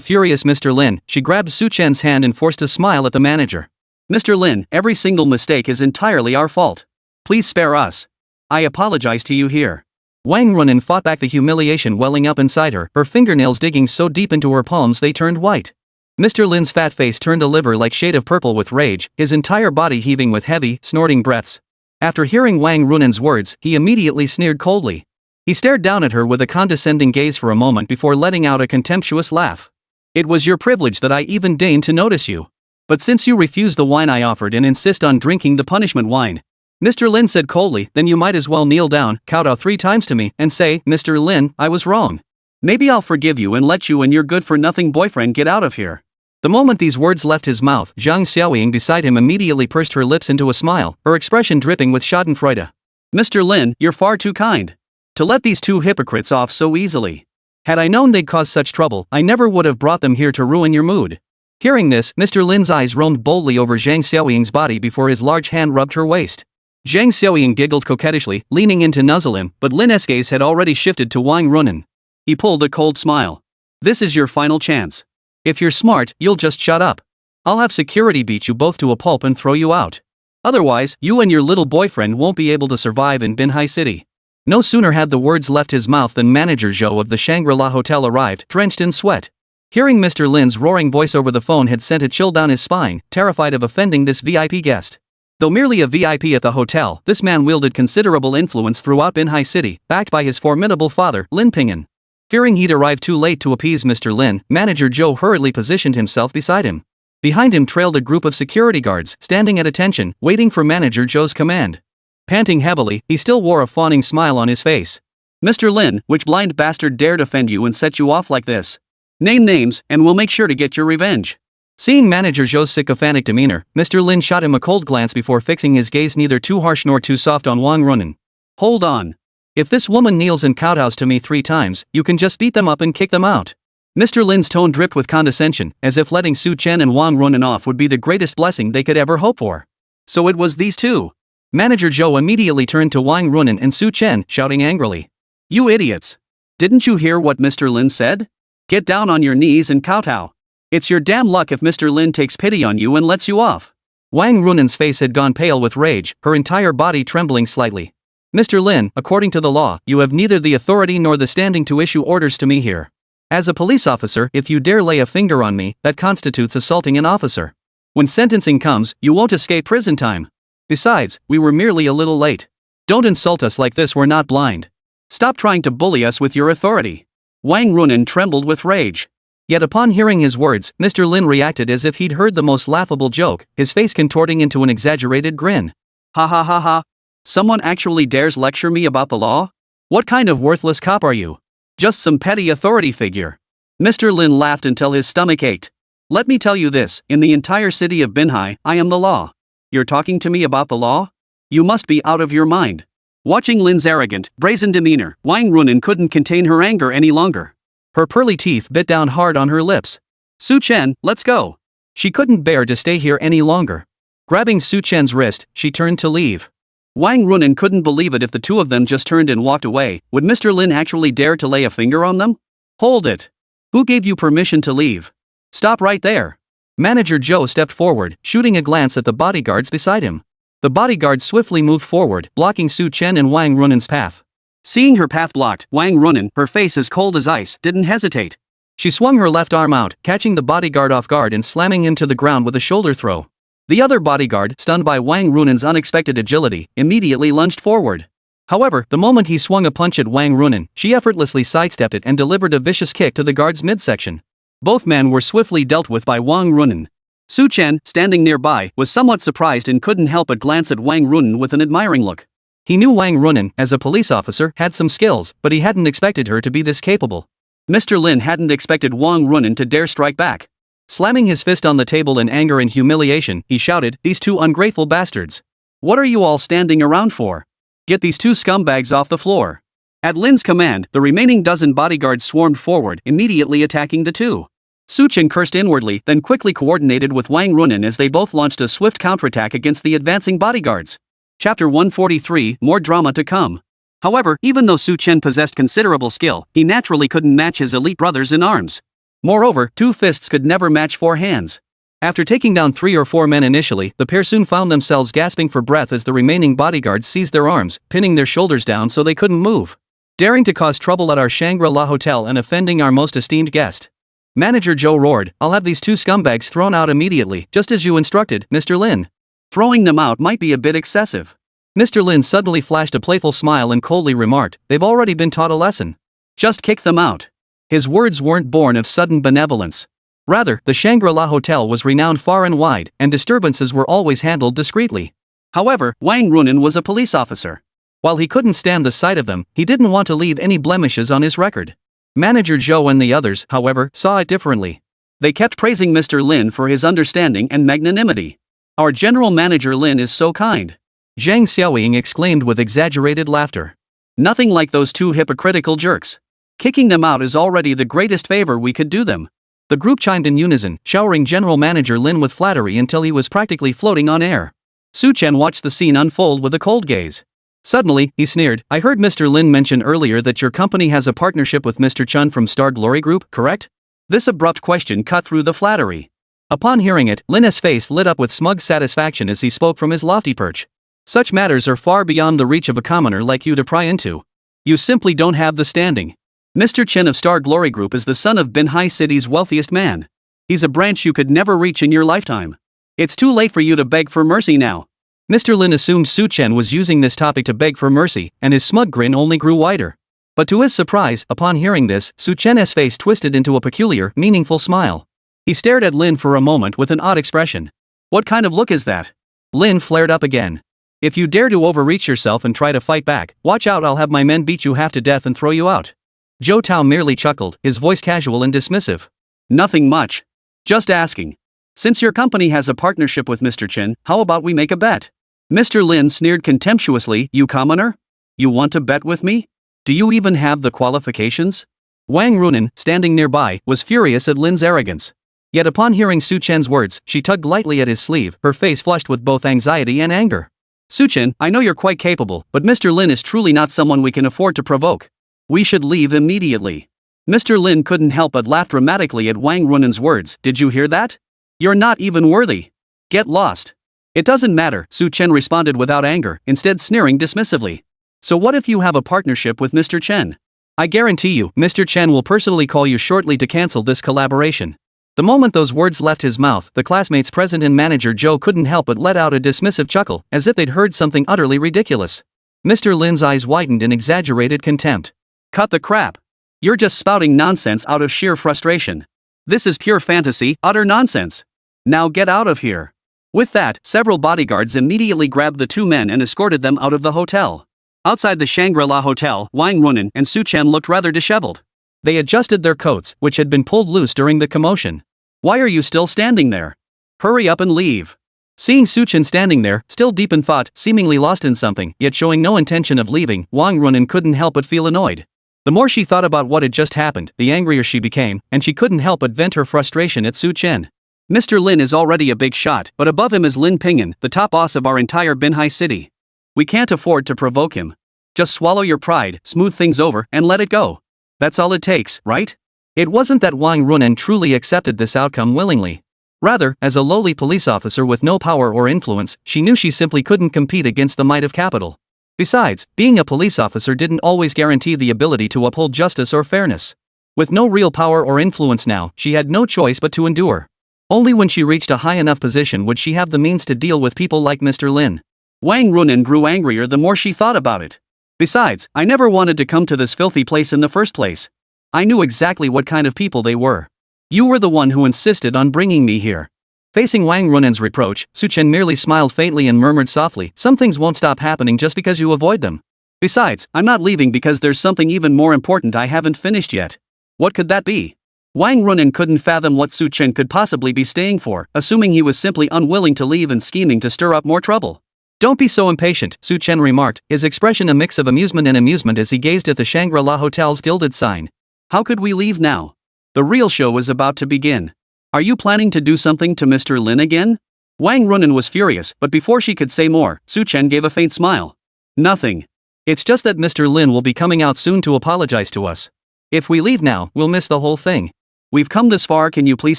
furious Mr. Lin, she grabbed Su Chen's hand and forced a smile at the manager. Mr. Lin, every single mistake is entirely our fault. Please spare us. I apologize to you here. Wang Runen fought back the humiliation welling up inside her, her fingernails digging so deep into her palms they turned white. Mr. Lin's fat face turned a liver-like shade of purple with rage, his entire body heaving with heavy, snorting breaths. After hearing Wang Runen's words, he immediately sneered coldly. He stared down at her with a condescending gaze for a moment before letting out a contemptuous laugh. It was your privilege that I even deigned to notice you. But since you refuse the wine I offered and insist on drinking the punishment wine, Mr. Lin said coldly, then you might as well kneel down, kowtow 3 times to me, and say, Mr. Lin, I was wrong. Maybe I'll forgive you and let you and your good-for-nothing boyfriend get out of here. The moment these words left his mouth, Zhang Xiaoying beside him immediately pursed her lips into a smile, her expression dripping with schadenfreude. Mr. Lin, you're far too kind to let these 2 hypocrites off so easily. Had I known they'd cause such trouble, I never would have brought them here to ruin your mood. Hearing this, Mr. Lin's eyes roamed boldly over Zhang Xiaoying's body before his large hand rubbed her waist. Zhang Xiaoying giggled coquettishly, leaning in to nuzzle him, but Lin's gaze had already shifted to Wang Runen. He pulled a cold smile. This is your final chance. If you're smart, you'll just shut up. I'll have security beat you both to a pulp and throw you out. Otherwise, you and your little boyfriend won't be able to survive in Binhai City. No sooner had the words left his mouth than Manager Zhou of the Shangri-La Hotel arrived, drenched in sweat. Hearing Mr. Lin's roaring voice over the phone had sent a chill down his spine, terrified of offending this VIP guest. Though merely a VIP at the hotel, this man wielded considerable influence throughout Binhai City, backed by his formidable father, Lin Ping'an. Fearing he'd arrived too late to appease Mr. Lin, Manager Zhou hurriedly positioned himself beside him. Behind him trailed a group of security guards, standing at attention, waiting for Manager Zhou's command. Panting heavily, he still wore a fawning smile on his face. Mr. Lin, which blind bastard dared offend you and set you off like this? Name names, and we'll make sure to get your revenge. Seeing Manager Zhou's sycophantic demeanor, Mr. Lin shot him a cold glance before fixing his gaze neither too harsh nor too soft on Wang Runen. Hold on. If this woman kneels and kowtows to me 3 times, you can just beat them up and kick them out. Mr. Lin's tone dripped with condescension, as if letting Su Chen and Wang Runen off would be the greatest blessing they could ever hope for. So it was these 2. Manager Zhou immediately turned to Wang Runen and Su Chen, shouting angrily. You idiots! Didn't you hear what Mr. Lin said? Get down on your knees and kowtow. It's your damn luck if Mr. Lin takes pity on you and lets you off. Wang Runen's face had gone pale with rage, her entire body trembling slightly. Mr. Lin, according to the law, you have neither the authority nor the standing to issue orders to me here. As a police officer, if you dare lay a finger on me, that constitutes assaulting an officer. When sentencing comes, you won't escape prison time. Besides, we were merely a little late. Don't insult us like this, we're not blind. Stop trying to bully us with your authority. Wang Runen trembled with rage. Yet upon hearing his words, Mr. Lin reacted as if he'd heard the most laughable joke, his face contorting into an exaggerated grin. Ha ha ha ha. Someone actually dares lecture me about the law? What kind of worthless cop are you? Just some petty authority figure. Mr. Lin laughed until his stomach ached. Let me tell you this, in the entire city of Binhai, I am the law. You're talking to me about the law? You must be out of your mind. Watching Lin's arrogant, brazen demeanor, Wang Runen couldn't contain her anger any longer. Her pearly teeth bit down hard on her lips. Su Chen, let's go. She couldn't bear to stay here any longer. Grabbing Su Chen's wrist, she turned to leave. Wang Runin couldn't believe it. If the two of them just turned and walked away, would Mr. Lin actually dare to lay a finger on them? Hold it. Who gave you permission to leave? Stop right there. Manager Joe stepped forward, shooting a glance at the bodyguards beside him. The bodyguards swiftly moved forward, blocking Su Chen and Wang Runin's path. Seeing her path blocked, Wang Runin, her face as cold as ice, didn't hesitate. She swung her left arm out, catching the bodyguard off guard and slamming him to the ground with a shoulder throw. The other bodyguard, stunned by Wang Runin's unexpected agility, immediately lunged forward. However, the moment he swung a punch at Wang Runin, she effortlessly sidestepped it and delivered a vicious kick to the guard's midsection. Both men were swiftly dealt with by Wang Runin. Su Chen, standing nearby, was somewhat surprised and couldn't help but glance at Wang Runin with an admiring look. He knew Wang Runin, as a police officer, had some skills, but he hadn't expected her to be this capable. Mr. Lin hadn't expected Wang Runin to dare strike back. Slamming his fist on the table in anger and humiliation, he shouted, "These two ungrateful bastards! What are you all standing around for? Get these two scumbags off the floor!" At Lin's command, the remaining dozen bodyguards swarmed forward, immediately attacking the two. Su Chen cursed inwardly, then quickly coordinated with Wang Runin as they both launched a swift counterattack against the advancing bodyguards. Chapter 143, More drama to come. However, even though Su Chen possessed considerable skill, he naturally couldn't match his elite brothers in arms. Moreover, two fists could never match four hands. After taking down 3 or 4 men initially, the pair soon found themselves gasping for breath as the remaining bodyguards seized their arms, pinning their shoulders down so they couldn't move. Daring to cause trouble at our Shangri-La Hotel and offending our most esteemed guest. Manager Joe roared, "I'll have these two scumbags thrown out immediately, just as you instructed, Mr. Lin." Throwing them out might be a bit excessive. Mr. Lin suddenly flashed a playful smile and coldly remarked, "They've already been taught a lesson. Just kick them out." His words weren't born of sudden benevolence. Rather, the Shangri-La Hotel was renowned far and wide, and disturbances were always handled discreetly. However, Wang Runin was a police officer. While he couldn't stand the sight of them, he didn't want to leave any blemishes on his record. Manager Joe and the others, however, saw it differently. They kept praising Mr. Lin for his understanding and magnanimity. "Our general manager Lin is so kind," Zhang Xiaoying exclaimed with exaggerated laughter. "Nothing like those two hypocritical jerks. Kicking them out is already the greatest favor we could do them." The group chimed in unison, showering General Manager Lin with flattery until he was practically floating on air. Su Chen watched the scene unfold with a cold gaze. Suddenly, he sneered, "I heard Mr. Lin mention earlier that your company has a partnership with Mr. Chen from Star Glory Group, correct?" This abrupt question cut through the flattery. Upon hearing it, Lin's face lit up with smug satisfaction as he spoke from his lofty perch. "Such matters are far beyond the reach of a commoner like you to pry into. You simply don't have the standing. Mr. Chen of Star Glory Group is the son of Binhai City's wealthiest man. He's a branch you could never reach in your lifetime. It's too late for you to beg for mercy now." Mr. Lin assumed Su Chen was using this topic to beg for mercy, and his smug grin only grew wider. But to his surprise, upon hearing this, Su Chen's face twisted into a peculiar, meaningful smile. He stared at Lin for a moment with an odd expression. "What kind of look is that?" Lin flared up again. "If you dare to overreach yourself and try to fight back, watch out, I'll have my men beat you half to death and throw you out." Zhou Tao merely chuckled, his voice casual and dismissive. "Nothing much. Just asking. Since your company has a partnership with Mr. Chen, how about we make a bet?" Mr. Lin sneered contemptuously, "You commoner? You want to bet with me? Do you even have the qualifications?" Wang Runin, standing nearby, was furious at Lin's arrogance. Yet upon hearing Su Chen's words, she tugged lightly at his sleeve, her face flushed with both anxiety and anger. "Su Chen, I know you're quite capable, but Mr. Lin is truly not someone we can afford to provoke. We should leave immediately." Mr. Lin couldn't help but laugh dramatically at Wang Runin's words. "Did you hear that? You're not even worthy. Get lost." "It doesn't matter," Su Chen responded without anger, instead sneering dismissively. "So what if you have a partnership with Mr. Chen? I guarantee you, Mr. Chen will personally call you shortly to cancel this collaboration." The moment those words left his mouth, the classmates present and Manager Joe couldn't help but let out a dismissive chuckle, as if they'd heard something utterly ridiculous. Mr. Lin's eyes widened in exaggerated contempt. "Cut the crap. You're just spouting nonsense out of sheer frustration. This is pure fantasy, utter nonsense. Now get out of here." With that, several bodyguards immediately grabbed the two men and escorted them out of the hotel. Outside the Shangri-La Hotel, Wang Runin and Su Chen looked rather disheveled. They adjusted their coats, which had been pulled loose during the commotion. "Why are you still standing there? Hurry up and leave." Seeing Su Chen standing there, still deep in thought, seemingly lost in something, yet showing no intention of leaving, Wang Runin couldn't help but feel annoyed. The more she thought about what had just happened, the angrier she became, and she couldn't help but vent her frustration at Su Chen. Mr. Lin is already a big shot, but above him is Lin Ping'an, the top boss of our entire Binhai City. We can't afford to provoke him. Just swallow your pride, smooth things over, and let it go. That's all it takes, right? It wasn't that Wang Runen truly accepted this outcome willingly. Rather, as a lowly police officer with no power or influence, she knew she simply couldn't compete against the might of capital. Besides, being a police officer didn't always guarantee the ability to uphold justice or fairness. With no real power or influence now, she had no choice but to endure. Only when she reached a high enough position would she have the means to deal with people like Mr. Lin. Wang Runen grew angrier the more she thought about it. Besides, I never wanted to come to this filthy place in the first place. I knew exactly what kind of people they were. You were the one who insisted on bringing me here. Facing Wang Runen's reproach, Chen merely smiled faintly and murmured softly, some things won't stop happening just because you avoid them. Besides, I'm not leaving because there's something even more important I haven't finished yet. What could that be? Wang Runen couldn't fathom what Chen could possibly be staying for, assuming he was simply unwilling to leave and scheming to stir up more trouble. Don't be so impatient, Chen remarked, his expression a mix of amusement and amusement as he gazed at the Shangri-La Hotel's gilded sign. How could we leave now? The real show was about to begin. Are you planning to do something to Mr. Lin again? Wang Runen was furious, but before she could say more, Chen gave a faint smile. Nothing. It's just that Mr. Lin will be coming out soon to apologize to us. If we leave now, we'll miss the whole thing. We've come this far, can you please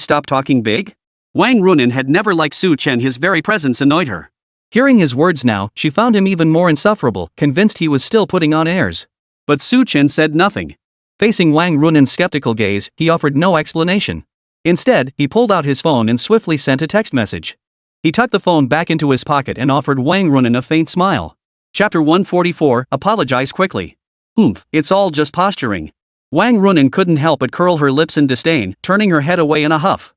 stop talking big? Wang Runen had never liked Chen, his very presence annoyed her. Hearing his words now, she found him even more insufferable, convinced he was still putting on airs. But Chen said nothing. Facing Wang Runen's skeptical gaze, he offered no explanation. Instead, he pulled out his phone and swiftly sent a text message. He tucked the phone back into his pocket and offered Wang Runen a faint smile. Chapter 144, Apologize Quickly. It's all just posturing. Wang Runen couldn't help but curl her lips in disdain, turning her head away in a huff.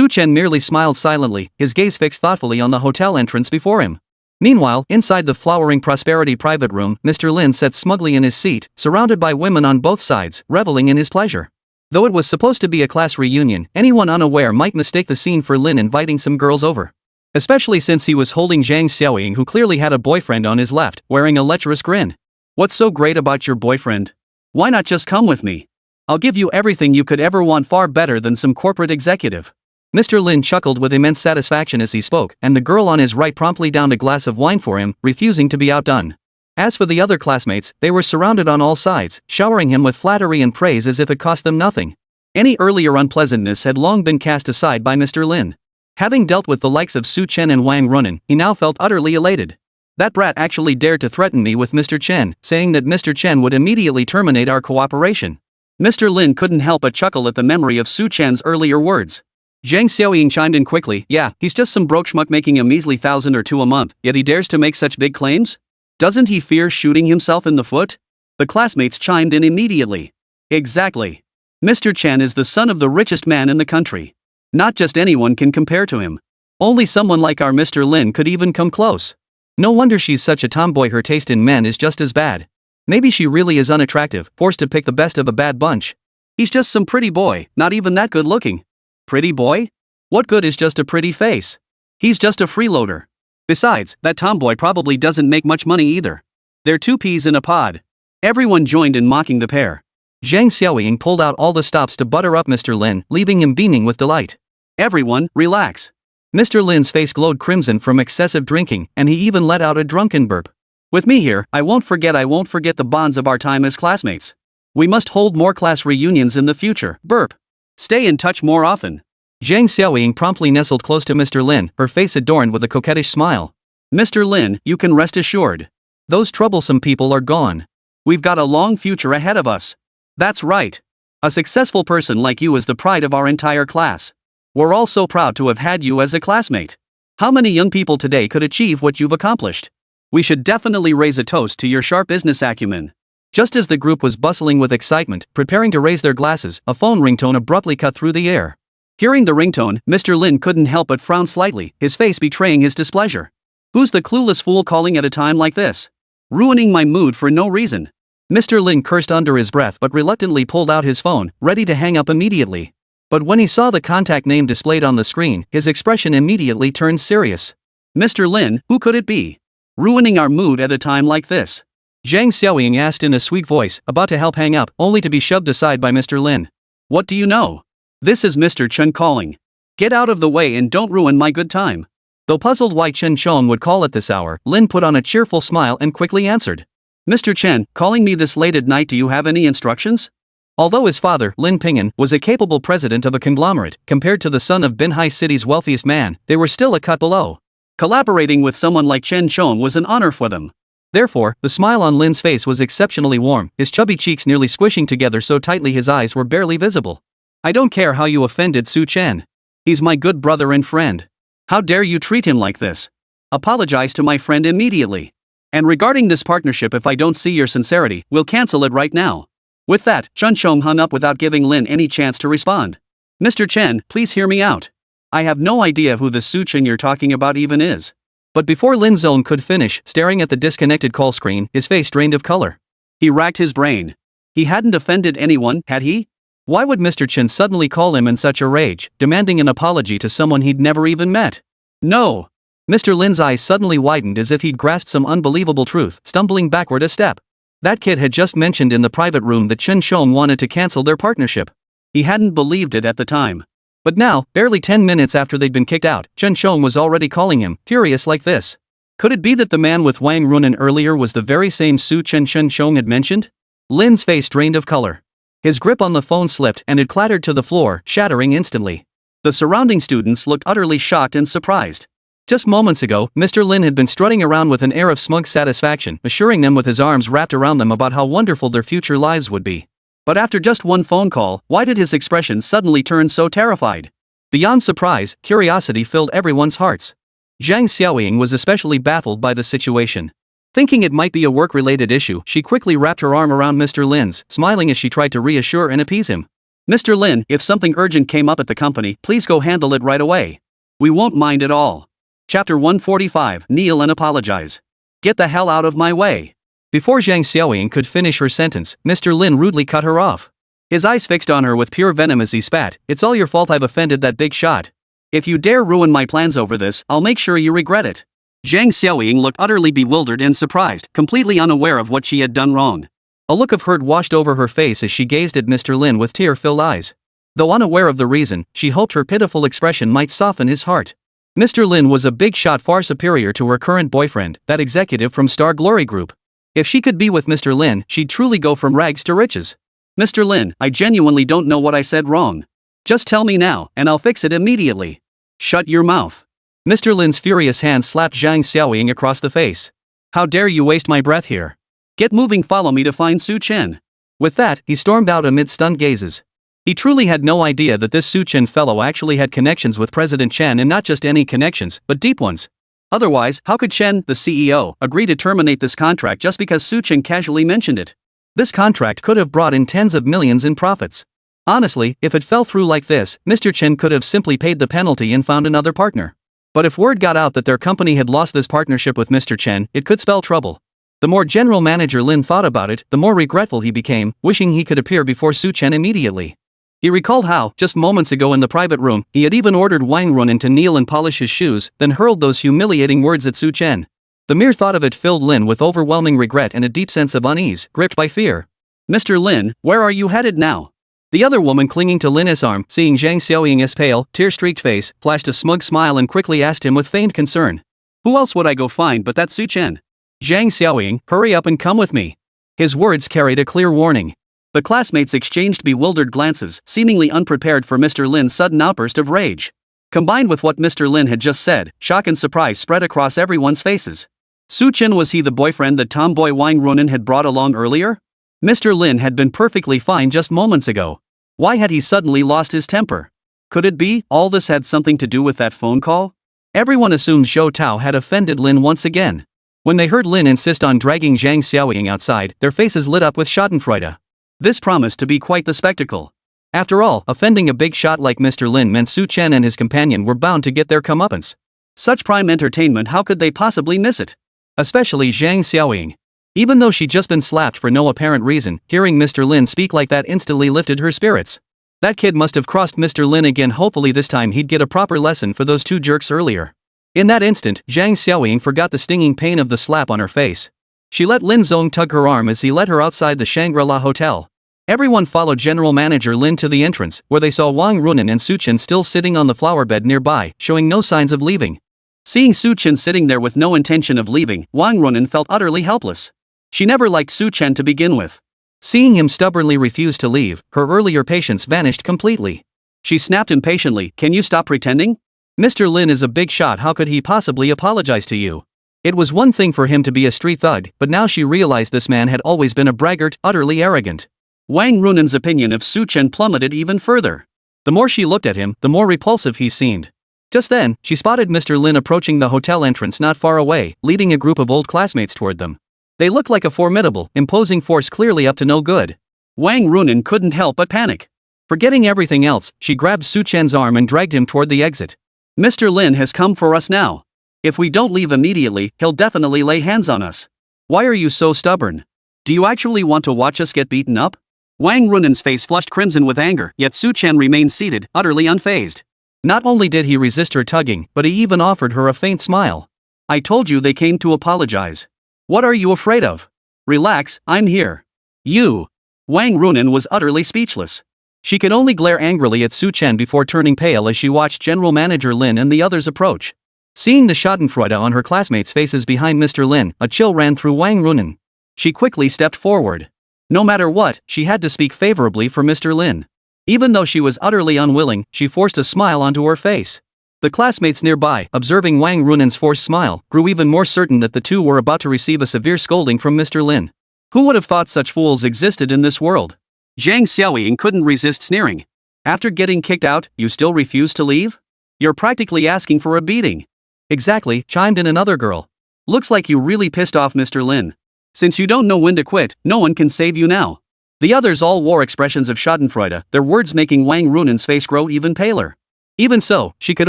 Chen merely smiled silently, his gaze fixed thoughtfully on the hotel entrance before him. Meanwhile, inside the flowering prosperity private room, Mr. Lin sat smugly in his seat, surrounded by women on both sides, reveling in his pleasure. Though it was supposed to be a class reunion, anyone unaware might mistake the scene for Lin inviting some girls over. Especially since he was holding Zhang Xiaoying, who clearly had a boyfriend on his left, wearing a lecherous grin. What's so great about your boyfriend? Why not just come with me? I'll give you everything you could ever want, far better than some corporate executive. Mr. Lin chuckled with immense satisfaction as he spoke, and the girl on his right promptly downed a glass of wine for him, refusing to be outdone. As for the other classmates, they were surrounded on all sides, showering him with flattery and praise as if it cost them nothing. Any earlier unpleasantness had long been cast aside by Mr. Lin. Having dealt with the likes of Chen and Wang Runen, he now felt utterly elated. That brat actually dared to threaten me with Mr. Chen, saying that Mr. Chen would immediately terminate our cooperation. Mr. Lin couldn't help but chuckle at the memory of Chen's earlier words. Zhang Xiaoying chimed in quickly, yeah, he's just some broke schmuck making a measly 1,000 or 2 a month, yet he dares to make such big claims? Doesn't he fear shooting himself in the foot? The classmates chimed in immediately. Exactly. Mr. Chen is the son of the richest man in the country. Not just anyone can compare to him. Only someone like our Mr. Lin could even come close. No wonder she's such a tomboy, her taste in men is just as bad. Maybe she really is unattractive, forced to pick the best of a bad bunch. He's just some pretty boy, not even that good looking. Pretty boy? What good is just a pretty face? He's just a freeloader. Besides, that tomboy probably doesn't make much money either. They're 2 peas in a pod. Everyone joined in mocking the pair. Zhang Xiaoying pulled out all the stops to butter up Mr. Lin, leaving him beaming with delight. Everyone, relax. Mr. Lin's face glowed crimson from excessive drinking, and he even let out a drunken burp. With me here, I won't forget the bonds of our time as classmates. We must hold more class reunions in the future, burp. Stay in touch more often. Zhang Xiaoying promptly nestled close to Mr. Lin, her face adorned with a coquettish smile. Mr. Lin, you can rest assured. Those troublesome people are gone. We've got a long future ahead of us. That's right. A successful person like you is the pride of our entire class. We're all so proud to have had you as a classmate. How many young people today could achieve what you've accomplished? We should definitely raise a toast to your sharp business acumen. Just as the group was bustling with excitement, preparing to raise their glasses, a phone ringtone abruptly cut through the air. Hearing the ringtone, Mr. Lin couldn't help but frown slightly, his face betraying his displeasure. Who's the clueless fool calling at a time like this? Ruining my mood for no reason. Mr. Lin cursed under his breath but reluctantly pulled out his phone, ready to hang up immediately. But when he saw the contact name displayed on the screen, his expression immediately turned serious. Mr. Lin, who could it be? Ruining our mood at a time like this? Zhang Xiaoying asked in a sweet voice, about to help hang up, only to be shoved aside by Mr. Lin. What do you know? This is Mr. Chen calling. Get out of the way and don't ruin my good time. Though puzzled why Chen Chong would call at this hour, Lin put on a cheerful smile and quickly answered. Mr. Chen, calling me this late at night, do you have any instructions? Although his father, Lin Ping'an, was a capable president of a conglomerate, compared to the son of Binhai City's wealthiest man, they were still a cut below. Collaborating with someone like Chen Chong was an honor for them. Therefore, the smile on Lin's face was exceptionally warm, his chubby cheeks nearly squishing together so tightly his eyes were barely visible. I don't care how you offended Su Chen. He's my good brother and friend. How dare you treat him like this? Apologize to my friend immediately. And regarding this partnership, if I don't see your sincerity, we'll cancel it right now. With that, Chen Chong hung up without giving Lin any chance to respond. Mr. Chen, please hear me out. I have no idea who this Su Chen you're talking about even is. But before Lin Zong could finish, staring at the disconnected call screen, his face drained of color. He racked his brain. He hadn't offended anyone, had he? Why would Mr. Chen suddenly call him in such a rage, demanding an apology to someone he'd never even met? No! Mr. Lin's eyes suddenly widened as if he'd grasped some unbelievable truth, stumbling backward a step. That kid had just mentioned in the private room that Chen Chong wanted to cancel their partnership. He hadn't believed it at the time. But now, barely 10 minutes after they'd been kicked out, Chen Chong was already calling him, furious like this. Could it be that the man with Wang Runan earlier was the very same Su Chen Chong had mentioned? Lin's face drained of color. His grip on the phone slipped and it clattered to the floor, shattering instantly. The surrounding students looked utterly shocked and surprised. Just moments ago, Mr. Lin had been strutting around with an air of smug satisfaction, assuring them with his arms wrapped around them about how wonderful their future lives would be. But after just one phone call, why did his expression suddenly turn so terrified? Beyond surprise, curiosity filled everyone's hearts. Zhang Xiaoying was especially baffled by the situation. Thinking it might be a work-related issue, she quickly wrapped her arm around Mr. Lin's, smiling as she tried to reassure and appease him. Mr. Lin, if something urgent came up at the company, please go handle it right away. We won't mind at all. Chapter 145, Kneel and Apologize. Get the hell out of my way. Before Zhang Xiaoying could finish her sentence, Mr. Lin rudely cut her off. His eyes fixed on her with pure venom as he spat, "It's all your fault I've offended that big shot. If you dare ruin my plans over this, I'll make sure you regret it." Zhang Xiaoying looked utterly bewildered and surprised, completely unaware of what she had done wrong. A look of hurt washed over her face as she gazed at Mr. Lin with tear-filled eyes. Though unaware of the reason, she hoped her pitiful expression might soften his heart. Mr. Lin was a big shot far superior to her current boyfriend, that executive from Star Glory Group. If she could be with Mr. Lin, she'd truly go from rags to riches. Mr. Lin, I genuinely don't know what I said wrong. Just tell me now, and I'll fix it immediately. Shut your mouth. Mr. Lin's furious hand slapped Zhang Xiaoying across the face. How dare you waste my breath here? Get moving, follow me to find Su Chen. With that, he stormed out amid stunned gazes. He truly had no idea that this Su Chen fellow actually had connections with President Chen, and not just any connections, but deep ones. Otherwise, how could Chen, the CEO, agree to terminate this contract just because Su Chen casually mentioned it? This contract could have brought in tens of millions in profits. Honestly, if it fell through like this, Mr. Chen could have simply paid the penalty and found another partner. But if word got out that their company had lost this partnership with Mr. Chen, it could spell trouble. The more General Manager Lin thought about it, the more regretful he became, wishing he could appear before Su Chen immediately. He recalled how, just moments ago in the private room, he had even ordered Wang Runan to kneel and polish his shoes, then hurled those humiliating words at Su Chen. The mere thought of it filled Lin with overwhelming regret and a deep sense of unease, gripped by fear. Mr. Lin, where are you headed now? The other woman clinging to Lin's arm, seeing Zhang Xiaoying's pale, tear-streaked face, flashed a smug smile and quickly asked him with feigned concern. Who else would I go find but that Su Chen? Zhang Xiaoying, hurry up and come with me. His words carried a clear warning. The classmates exchanged bewildered glances, seemingly unprepared for Mr. Lin's sudden outburst of rage. Combined with what Mr. Lin had just said, shock and surprise spread across everyone's faces. Su Chen, was he the boyfriend that tomboy Wang Runan had brought along earlier? Mr. Lin had been perfectly fine just moments ago. Why had he suddenly lost his temper? Could it be all this had something to do with that phone call? Everyone assumed Zhou Tao had offended Lin once again. When they heard Lin insist on dragging Zhang Xiaoying outside, their faces lit up with schadenfreude. This promised to be quite the spectacle. After all, offending a big shot like Mr. Lin meant Su Chen and his companion were bound to get their comeuppance. Such prime entertainment, how could they possibly miss it? Especially Zhang Xiaoying. Even though she'd just been slapped for no apparent reason, hearing Mr. Lin speak like that instantly lifted her spirits. That kid must have crossed Mr. Lin again, hopefully this time he'd get a proper lesson for those two jerks earlier. In that instant, Zhang Xiaoying forgot the stinging pain of the slap on her face. She let Lin Zong tug her arm as he led her outside the Shangri-La Hotel. Everyone followed General Manager Lin to the entrance, where they saw Wang Runan and Su Chen still sitting on the flower bed nearby, showing no signs of leaving. Seeing Su Chen sitting there with no intention of leaving, Wang Runan felt utterly helpless. She never liked Su Chen to begin with. Seeing him stubbornly refuse to leave, her earlier patience vanished completely. She snapped impatiently, "Can you stop pretending? Mr. Lin is a big shot, how could he possibly apologize to you?" It was one thing for him to be a street thug, but now she realized this man had always been a braggart, utterly arrogant. Wang Runan's opinion of Su Chen plummeted even further. The more she looked at him, the more repulsive he seemed. Just then, she spotted Mr. Lin approaching the hotel entrance not far away, leading a group of old classmates toward them. They looked like a formidable, imposing force clearly up to no good. Wang Runan couldn't help but panic. Forgetting everything else, she grabbed Su Chen's arm and dragged him toward the exit. "Mr. Lin has come for us now. If we don't leave immediately, he'll definitely lay hands on us. Why are you so stubborn? Do you actually want to watch us get beaten up?" Wang Runan's face flushed crimson with anger, yet Su Chen remained seated, utterly unfazed. Not only did he resist her tugging, but he even offered her a faint smile. "I told you they came to apologize. What are you afraid of? Relax, I'm here." "You." Wang Runan was utterly speechless. She could only glare angrily at Su Chen before turning pale as she watched General Manager Lin and the others approach. Seeing the schadenfreude on her classmates' faces behind Mr. Lin, a chill ran through Wang Runan. She quickly stepped forward. No matter what, she had to speak favorably for Mr. Lin. Even though she was utterly unwilling, she forced a smile onto her face. The classmates nearby, observing Wang Runan's forced smile, grew even more certain that the two were about to receive a severe scolding from Mr. Lin. Who would have thought such fools existed in this world? Zhang Xiaoying couldn't resist sneering. "After getting kicked out, you still refuse to leave? You're practically asking for a beating." "Exactly," chimed in another girl. "Looks like you really pissed off Mr. Lin. Since you don't know when to quit, no one can save you now." The others all wore expressions of schadenfreude, their words making Wang Runan's face grow even paler. Even so, she could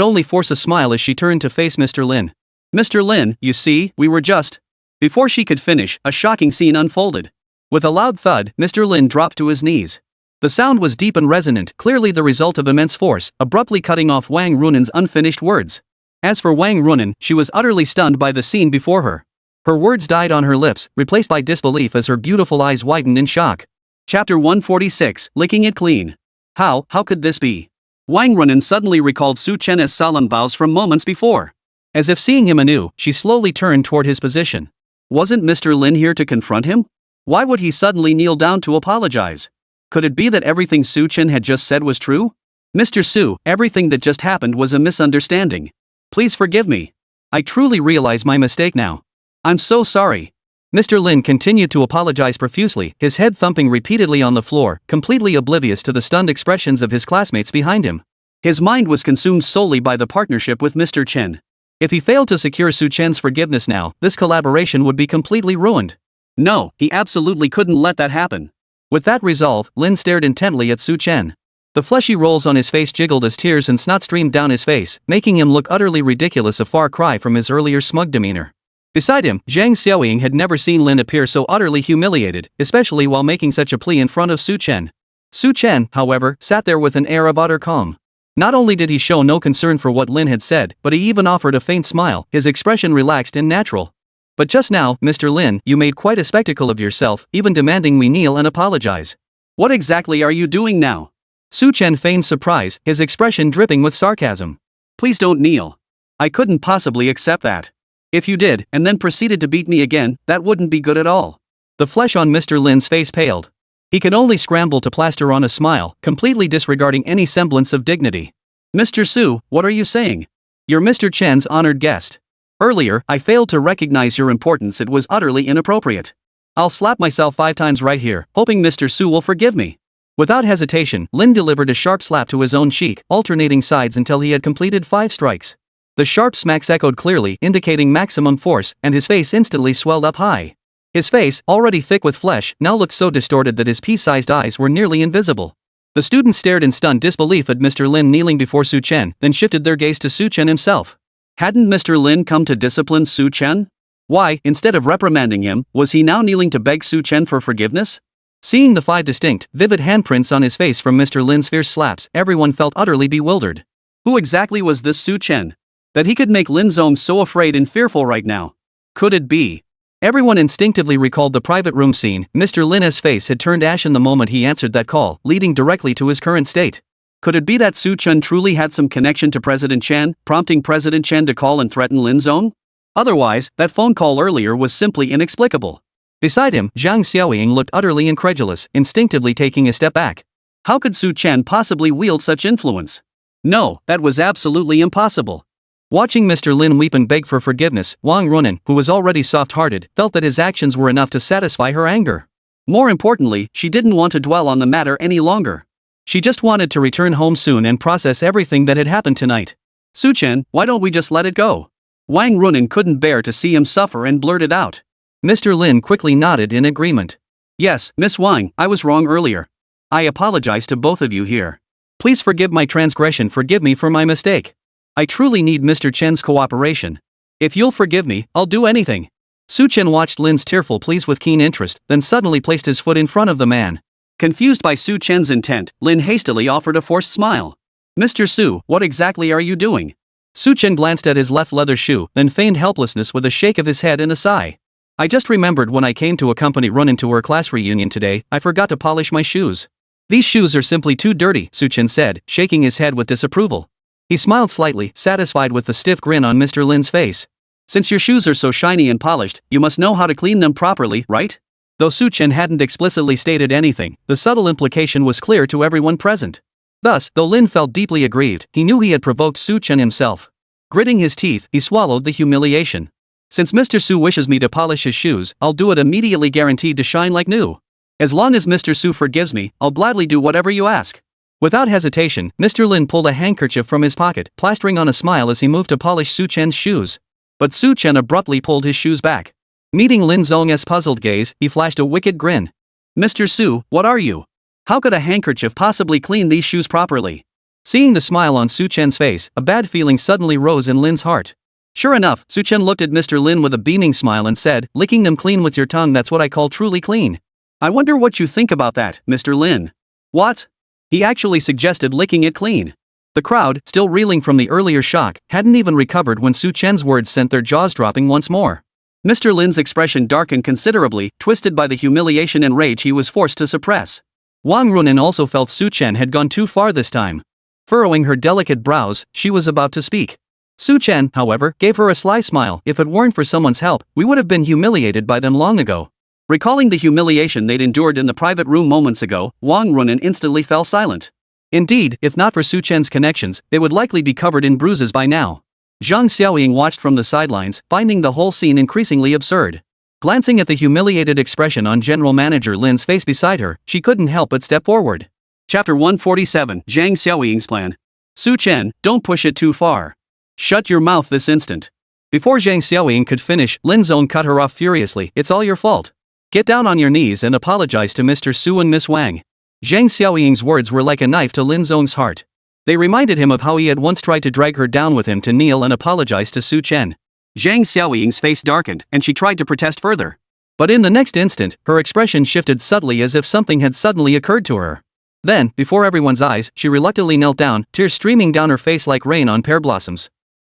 only force a smile as she turned to face Mr. Lin. "Mr. Lin, you see, we were just..." Before she could finish, a shocking scene unfolded. With a loud thud, Mr. Lin dropped to his knees. The sound was deep and resonant, clearly the result of immense force, abruptly cutting off Wang Runan's unfinished words. As for Wang Runan, she was utterly stunned by the scene before her. Her words died on her lips, replaced by disbelief as her beautiful eyes widened in shock. Chapter 146, Licking It Clean. How could this be? Wang Runan suddenly recalled Su Chen's solemn vows from moments before. As if seeing him anew, she slowly turned toward his position. Wasn't Mr. Lin here to confront him? Why would he suddenly kneel down to apologize? Could it be that everything Su Chen had just said was true? "Mr. Su, everything that just happened was a misunderstanding. Please forgive me. I truly realize my mistake now. I'm so sorry." Mr. Lin continued to apologize profusely, his head thumping repeatedly on the floor, completely oblivious to the stunned expressions of his classmates behind him. His mind was consumed solely by the partnership with Mr. Chen. If he failed to secure Su Chen's forgiveness now, this collaboration would be completely ruined. No, he absolutely couldn't let that happen. With that resolve, Lin stared intently at Su Chen. The fleshy rolls on his face jiggled as tears and snot streamed down his face, making him look utterly ridiculous, a far cry from his earlier smug demeanor. Beside him, Zhang Xiaoying had never seen Lin appear so utterly humiliated, especially while making such a plea in front of Su Chen. Su Chen, however, sat there with an air of utter calm. Not only did he show no concern for what Lin had said, but he even offered a faint smile, his expression relaxed and natural. "But just now, Mr. Lin, you made quite a spectacle of yourself, even demanding we kneel and apologize. What exactly are you doing now?" Su Chen feigned surprise, his expression dripping with sarcasm. "Please don't kneel. I couldn't possibly accept that. If you did, and then proceeded to beat me again, that wouldn't be good at all." The flesh on Mr. Lin's face paled. He could only scramble to plaster on a smile, completely disregarding any semblance of dignity. "Mr. Su, what are you saying? You're Mr. Chen's honored guest. Earlier, I failed to recognize your importance. It was utterly inappropriate. I'll slap myself 5 times right here, hoping Mr. Su will forgive me." Without hesitation, Lin delivered a sharp slap to his own cheek, alternating sides until he had completed 5 strikes. The sharp smacks echoed clearly, indicating maximum force, and his face instantly swelled up high. His face, already thick with flesh, now looked so distorted that his pea-sized eyes were nearly invisible. The students stared in stunned disbelief at Mr. Lin kneeling before Su Chen, then shifted their gaze to Su Chen himself. Hadn't Mr. Lin come to discipline Su Chen? Why, instead of reprimanding him, was he now kneeling to beg Su Chen for forgiveness? Seeing the 5 distinct, vivid handprints on his face from Mr. Lin's fierce slaps, everyone felt utterly bewildered. Who exactly was this Su Chen? That he could make Lin Zong so afraid and fearful right now? Could it be? Everyone instinctively recalled the private room scene. Mr. Lin's face had turned ashen the moment he answered that call, leading directly to his current state. Could it be that Su Chen truly had some connection to President Chen, prompting President Chen to call and threaten Lin's own? Otherwise, that phone call earlier was simply inexplicable. Beside him, Zhang Xiaoying looked utterly incredulous, instinctively taking a step back. How could Su Chen possibly wield such influence? No, that was absolutely impossible. Watching Mr. Lin weep and beg for forgiveness, Wang Runan, who was already soft-hearted, felt that his actions were enough to satisfy her anger. More importantly, she didn't want to dwell on the matter any longer. She just wanted to return home soon and process everything that had happened tonight. Su Chen, why don't we just let it go? Wang Runan couldn't bear to see him suffer and blurted out. Mr. Lin quickly nodded in agreement. Yes, Miss Wang, I was wrong earlier. I apologize to both of you here. Please forgive my transgression, forgive me for my mistake. I truly need Mr. Chen's cooperation. If you'll forgive me, I'll do anything. Su Chen watched Lin's tearful pleas with keen interest, then suddenly placed his foot in front of the man. Confused by Su Chen's intent, Lin hastily offered a forced smile. Mr. Su, what exactly are you doing? Su Chen glanced at his left leather shoe, then feigned helplessness with a shake of his head and a sigh. I just remembered when I came to accompany Runan to her class reunion today, I forgot to polish my shoes. These shoes are simply too dirty, Su Chen said, shaking his head with disapproval. He smiled slightly, satisfied with the stiff grin on Mr. Lin's face. Since your shoes are so shiny and polished, you must know how to clean them properly, right? Though Su Chen hadn't explicitly stated anything, the subtle implication was clear to everyone present. Thus, though Lin felt deeply aggrieved, he knew he had provoked Su Chen himself. Gritting his teeth, he swallowed the humiliation. Since Mr. Su wishes me to polish his shoes, I'll do it immediately, guaranteed to shine like new. As long as Mr. Su forgives me, I'll gladly do whatever you ask. Without hesitation, Mr. Lin pulled a handkerchief from his pocket, plastering on a smile as he moved to polish Su Chen's shoes. But Su Chen abruptly pulled his shoes back. Meeting Lin Zhong's puzzled gaze, he flashed a wicked grin. Mr. Su, what are you? How could a handkerchief possibly clean these shoes properly? Seeing the smile on Su Chen's face, a bad feeling suddenly rose in Lin's heart. Sure enough, Su Chen looked at Mr. Lin with a beaming smile and said, licking them clean with your tongue, that's what I call truly clean. I wonder what you think about that, Mr. Lin. What? He actually suggested licking it clean. The crowd, still reeling from the earlier shock, hadn't even recovered when Su Chen's words sent their jaws dropping once more. Mr. Lin's expression darkened considerably, twisted by the humiliation and rage he was forced to suppress. Wang Runan also felt Su Chen had gone too far this time. Furrowing her delicate brows, she was about to speak. Su Chen, however, gave her a sly smile. If it weren't for someone's help, we would have been humiliated by them long ago. Recalling the humiliation they'd endured in the private room moments ago, Wang Runan instantly fell silent. Indeed, if not for Su Chen's connections, they would likely be covered in bruises by now. Zhang Xiaoying watched from the sidelines, finding the whole scene increasingly absurd. Glancing at the humiliated expression on General Manager Lin's face beside her, she couldn't help but step forward. Chapter 147, Zhang Xiaoying's plan. Su Chen, don't push it too far. Shut your mouth this instant. Before Zhang Xiaoying could finish, Lin Zong cut her off furiously. It's all your fault. Get down on your knees and apologize to Mr. Su and Miss Wang. Zhang Xiaoying's words were like a knife to Lin Zong's heart. They reminded him of how he had once tried to drag her down with him to kneel and apologize to Su Chen. Zhang Xiaoying's face darkened, and she tried to protest further. But in the next instant, her expression shifted subtly as if something had suddenly occurred to her. Then, before everyone's eyes, she reluctantly knelt down, tears streaming down her face like rain on pear blossoms.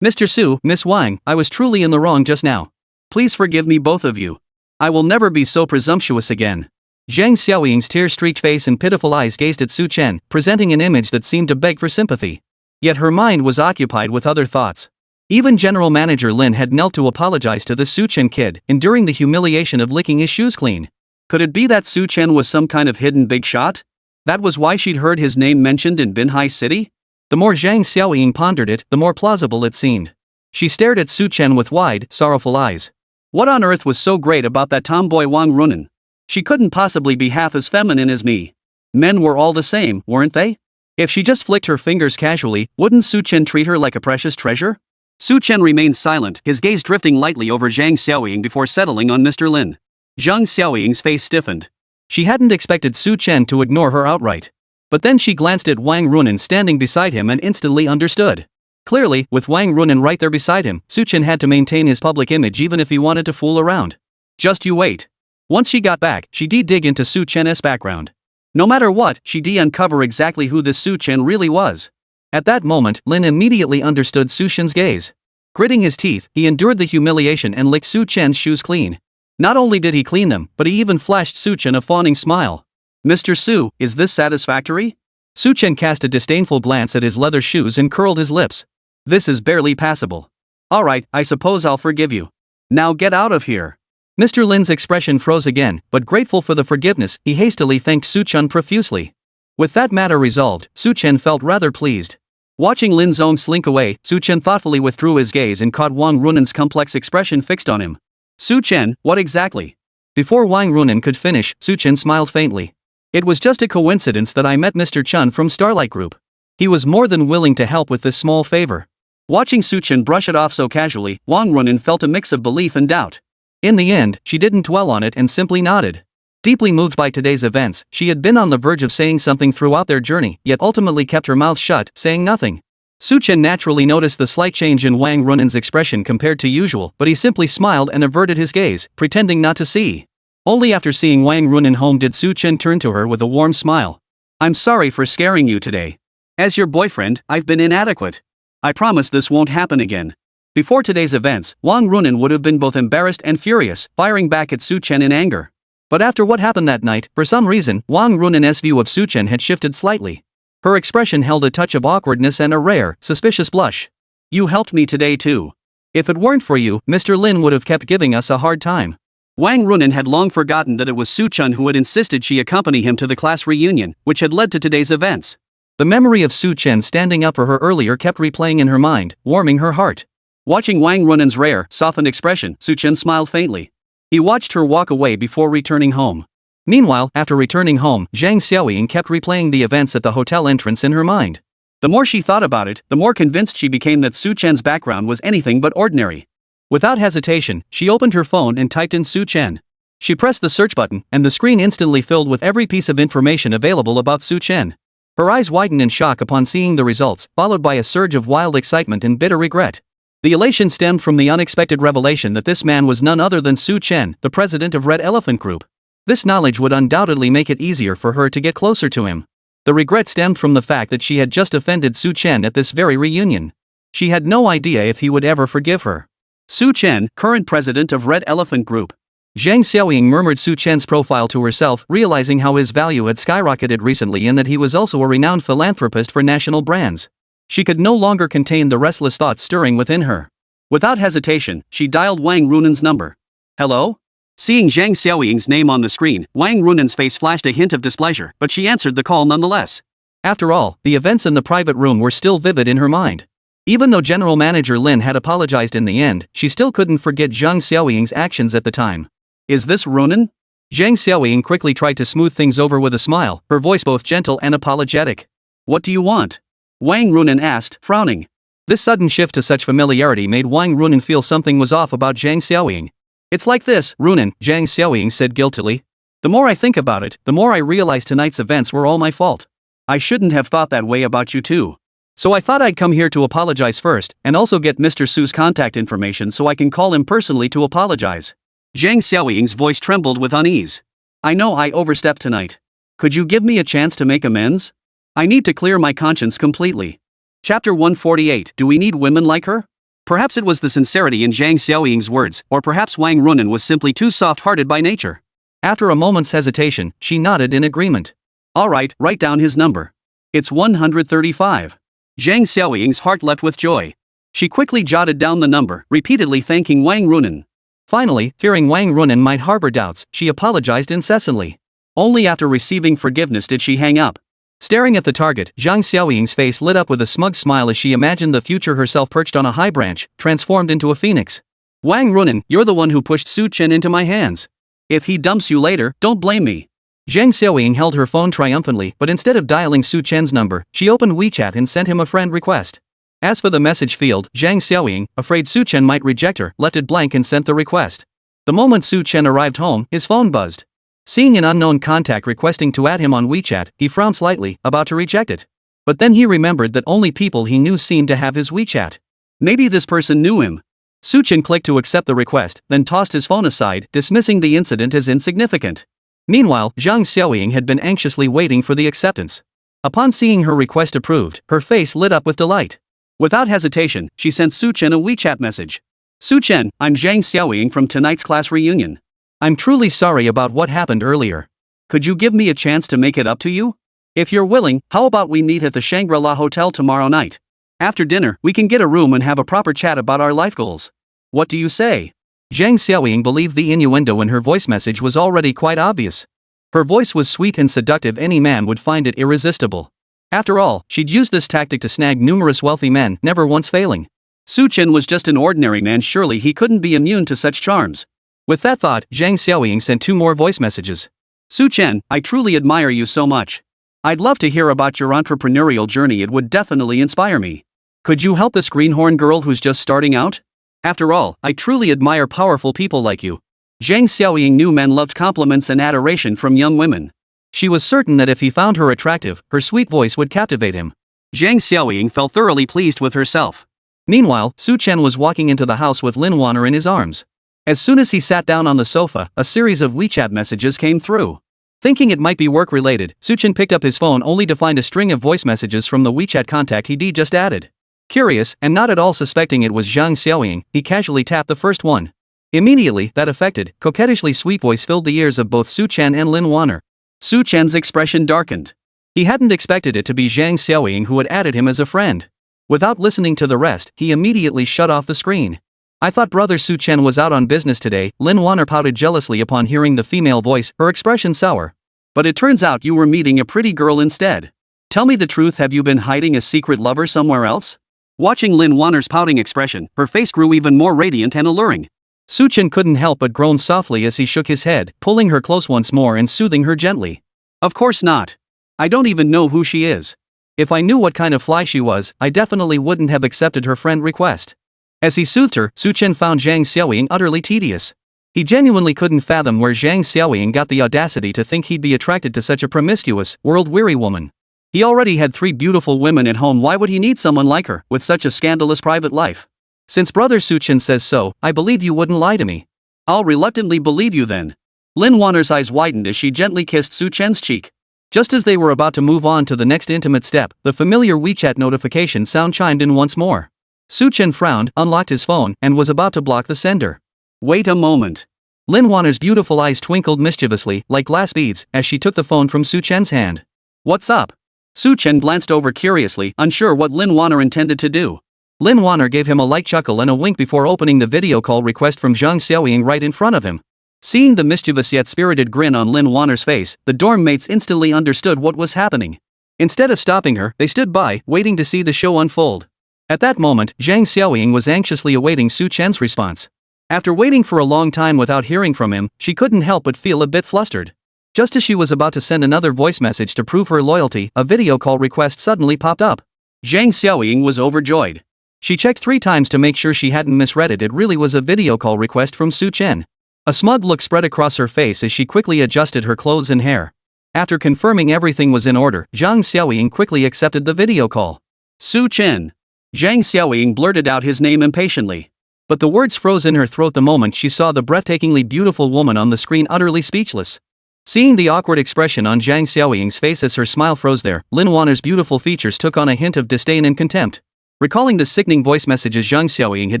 Mr. Su, Miss Wang, I was truly in the wrong just now. Please forgive me, both of you. I will never be so presumptuous again. Zhang Xiaoying's tear-streaked face and pitiful eyes gazed at Su Chen, presenting an image that seemed to beg for sympathy. Yet her mind was occupied with other thoughts. Even General Manager Lin had knelt to apologize to the Su Chen kid, enduring the humiliation of licking his shoes clean. Could it be that Su Chen was some kind of hidden big shot? That was why she'd heard his name mentioned in Binhai City? The more Zhang Xiaoying pondered it, the more plausible it seemed. She stared at Su Chen with wide, sorrowful eyes. What on earth was so great about that tomboy Wang Runan? She couldn't possibly be half as feminine as me. Men were all the same, weren't they? If she just flicked her fingers casually, wouldn't Su Chen treat her like a precious treasure? Su Chen remained silent, his gaze drifting lightly over Zhang Xiaoying before settling on Mr. Lin. Zhang Xiaoying's face stiffened. She hadn't expected Su Chen to ignore her outright. But then she glanced at Wang Runan standing beside him and instantly understood. Clearly, with Wang Runan right there beside him, Su Chen had to maintain his public image even if he wanted to fool around. Just you wait. Once she got back, she'd dig into Su Chen's background. No matter what, she'd uncover exactly who this Su Chen really was. At that moment, Lin immediately understood Su Chen's gaze. Gritting his teeth, he endured the humiliation and licked Su Chen's shoes clean. Not only did he clean them, but he even flashed Su Chen a fawning smile. Mr. Su, is this satisfactory? Su Chen cast a disdainful glance at his leather shoes and curled his lips. This is barely passable. Alright, I suppose I'll forgive you. Now get out of here. Mr. Lin's expression froze again, but grateful for the forgiveness, he hastily thanked Su Chen profusely. With that matter resolved, Su Chen felt rather pleased. Watching Lin's own slink away, Su Chen thoughtfully withdrew his gaze and caught Wang Runen's complex expression fixed on him. Su Chen, what exactly? Before Wang Runen could finish, Su Chen smiled faintly. It was just a coincidence that I met Mr. Chen from Starlight Group. He was more than willing to help with this small favor. Watching Su Chen brush it off so casually, Wang Runen felt a mix of belief and doubt. In the end, she didn't dwell on it and simply nodded. Deeply moved by today's events, she had been on the verge of saying something throughout their journey, yet ultimately kept her mouth shut, saying nothing. Su Chen naturally noticed the slight change in Wang Runen's expression compared to usual, but he simply smiled and averted his gaze, pretending not to see. Only after seeing Wang Runen home did Su Chen turn to her with a warm smile. I'm sorry for scaring you today. As your boyfriend, I've been inadequate. I promise this won't happen again. Before today's events, Wang Runen would have been both embarrassed and furious, firing back at Su Chen in anger. But after what happened that night, for some reason, Wang Runen's view of Su Chen had shifted slightly. Her expression held a touch of awkwardness and a rare, suspicious blush. You helped me today too. If it weren't for you, Mr. Lin would have kept giving us a hard time. Wang Runen had long forgotten that it was Su Chen who had insisted she accompany him to the class reunion, which had led to today's events. The memory of Su Chen standing up for her earlier kept replaying in her mind, warming her heart. Watching Wang Runen's rare, softened expression, Su Chen smiled faintly. He watched her walk away before returning home. Meanwhile, after returning home, Zhang Xiaoying kept replaying the events at the hotel entrance in her mind. The more she thought about it, the more convinced she became that Su Chen's background was anything but ordinary. Without hesitation, she opened her phone and typed in Su Chen. She pressed the search button, and the screen instantly filled with every piece of information available about Su Chen. Her eyes widened in shock upon seeing the results, followed by a surge of wild excitement and bitter regret. The elation stemmed from the unexpected revelation that this man was none other than Su Chen, the president of Red Elephant Group. This knowledge would undoubtedly make it easier for her to get closer to him. The regret stemmed from the fact that she had just offended Su Chen at this very reunion. She had no idea if he would ever forgive her. Su Chen, current president of Red Elephant Group. Zhang Xiaoying murmured Su Chen's profile to herself, realizing how his value had skyrocketed recently and that he was also a renowned philanthropist for national brands. She could no longer contain the restless thoughts stirring within her. Without hesitation, she dialed Wang Runen's number. Hello? Seeing Zhang Xiaoying's name on the screen, Wang Runen's face flashed a hint of displeasure, but she answered the call nonetheless. After all, the events in the private room were still vivid in her mind. Even though General Manager Lin had apologized in the end, she still couldn't forget Zhang Xiaoying's actions at the time. Is this Runen? Zhang Xiaoying quickly tried to smooth things over with a smile, her voice both gentle and apologetic. What do you want? Wang Runen asked, frowning. This sudden shift to such familiarity made Wang Runen feel something was off about Zhang Xiaoying. It's like this, Runen, Zhang Xiaoying said guiltily. The more I think about it, the more I realize tonight's events were all my fault. I shouldn't have thought that way about you too. So I thought I'd come here to apologize first, and also get Mr. Su's contact information so I can call him personally to apologize. Zhang Xiaoying's voice trembled with unease. I know I overstepped tonight. Could you give me a chance to make amends? I need to clear my conscience completely. Chapter 148. Do we need women like her? Perhaps it was the sincerity in Zhang Xiaoying's words, or perhaps Wang Runen was simply too soft-hearted by nature. After a moment's hesitation, she nodded in agreement. Alright, write down his number. It's 135. Zhang Xiaoying's heart leapt with joy. She quickly jotted down the number, repeatedly thanking Wang Runen. Finally, fearing Wang Runen might harbor doubts, she apologized incessantly. Only after receiving forgiveness did she hang up. Staring at the target, Zhang Xiaoying's face lit up with a smug smile as she imagined the future herself perched on a high branch, transformed into a phoenix. Wang Runen, you're the one who pushed Su Chen into my hands. If he dumps you later, don't blame me. Zhang Xiaoying held her phone triumphantly, but instead of dialing Su Chen's number, she opened WeChat and sent him a friend request. As for the message field, Zhang Xiaoying, afraid Su Chen might reject her, left it blank and sent the request. The moment Su Chen arrived home, his phone buzzed. Seeing an unknown contact requesting to add him on WeChat, he frowned slightly, about to reject it. But then he remembered that only people he knew seemed to have his WeChat. Maybe this person knew him. Su Chen clicked to accept the request, then tossed his phone aside, dismissing the incident as insignificant. Meanwhile, Zhang Xiaoying had been anxiously waiting for the acceptance. Upon seeing her request approved, her face lit up with delight. Without hesitation, she sent Su Chen a WeChat message. Su Chen, I'm Zhang Xiaoying from tonight's class reunion. I'm truly sorry about what happened earlier. Could you give me a chance to make it up to you? If you're willing, how about we meet at the Shangri-La Hotel tomorrow night? After dinner, we can get a room and have a proper chat about our life goals. What do you say? Zhang Xiaoying believed the innuendo in her voice message was already quite obvious. Her voice was sweet and seductive, any man would find it irresistible. After all, she'd used this tactic to snag numerous wealthy men, never once failing. Su Chen was just an ordinary man, surely he couldn't be immune to such charms. With that thought, Zhang Xiaoying sent 2 more voice messages. Su Chen, I truly admire you so much. I'd love to hear about your entrepreneurial journey, it would definitely inspire me. Could you help this greenhorn girl who's just starting out? After all, I truly admire powerful people like you. Zhang Xiaoying knew men loved compliments and adoration from young women. She was certain that if he found her attractive, her sweet voice would captivate him. Zhang Xiaoying felt thoroughly pleased with herself. Meanwhile, Su Chen was walking into the house with Lin Wanner in his arms. As soon as he sat down on the sofa, a series of WeChat messages came through. Thinking it might be work-related, Su Chen picked up his phone only to find a string of voice messages from the WeChat contact he'd just added. Curious, and not at all suspecting it was Zhang Xiaoying, he casually tapped the first one. Immediately, that affected, coquettishly sweet voice filled the ears of both Su Chen and Lin Wanner. Su Chen's expression darkened. He hadn't expected it to be Zhang Xiaoying who had added him as a friend. Without listening to the rest, he immediately shut off the screen. I thought brother Su Chen was out on business today, Lin Wanner pouted jealously upon hearing the female voice, her expression sour. But it turns out you were meeting a pretty girl instead. Tell me the truth, have you been hiding a secret lover somewhere else? Watching Lin Wanner's pouting expression, her face grew even more radiant and alluring. Su Chen couldn't help but groan softly as he shook his head, pulling her close once more and soothing her gently. Of course not. I don't even know who she is. If I knew what kind of fly she was, I definitely wouldn't have accepted her friend request. As he soothed her, Su Chen found Zhang Xiaoying utterly tedious. He genuinely couldn't fathom where Zhang Xiaoying got the audacity to think he'd be attracted to such a promiscuous, world-weary woman. He already had 3 beautiful women at home, why would he need someone like her, with such a scandalous private life? Since brother Su Chen says so, I believe you wouldn't lie to me. I'll reluctantly believe you then. Lin Wanner's eyes widened as she gently kissed Su Chen's cheek. Just as they were about to move on to the next intimate step, the familiar WeChat notification sound chimed in once more. Su Chen frowned, unlocked his phone, and was about to block the sender. Wait a moment. Lin Wanner's beautiful eyes twinkled mischievously, like glass beads, as she took the phone from Su Chen's hand. What's up? Su Chen glanced over curiously, unsure what Lin Wanner intended to do. Lin Wanner gave him a light chuckle and a wink before opening the video call request from Zhang Xiaoying right in front of him. Seeing the mischievous yet spirited grin on Lin Wanner's face, the dorm mates instantly understood what was happening. Instead of stopping her, they stood by, waiting to see the show unfold. At that moment, Zhang Xiaoying was anxiously awaiting Su Chen's response. After waiting for a long time without hearing from him, she couldn't help but feel a bit flustered. Just as she was about to send another voice message to prove her loyalty, a video call request suddenly popped up. Zhang Xiaoying was overjoyed. She checked 3 times to make sure she hadn't misread it. It really was a video call request from Su Chen. A smug look spread across her face as she quickly adjusted her clothes and hair. After confirming everything was in order, Zhang Xiaoying quickly accepted the video call. Su Chen. Zhang Xiaoying blurted out his name impatiently. But the words froze in her throat the moment she saw the breathtakingly beautiful woman on the screen, utterly speechless. Seeing the awkward expression on Zhang Xiaoying's face as her smile froze there, Lin Wanner's beautiful features took on a hint of disdain and contempt. Recalling the sickening voice messages Zhang Xiaoying had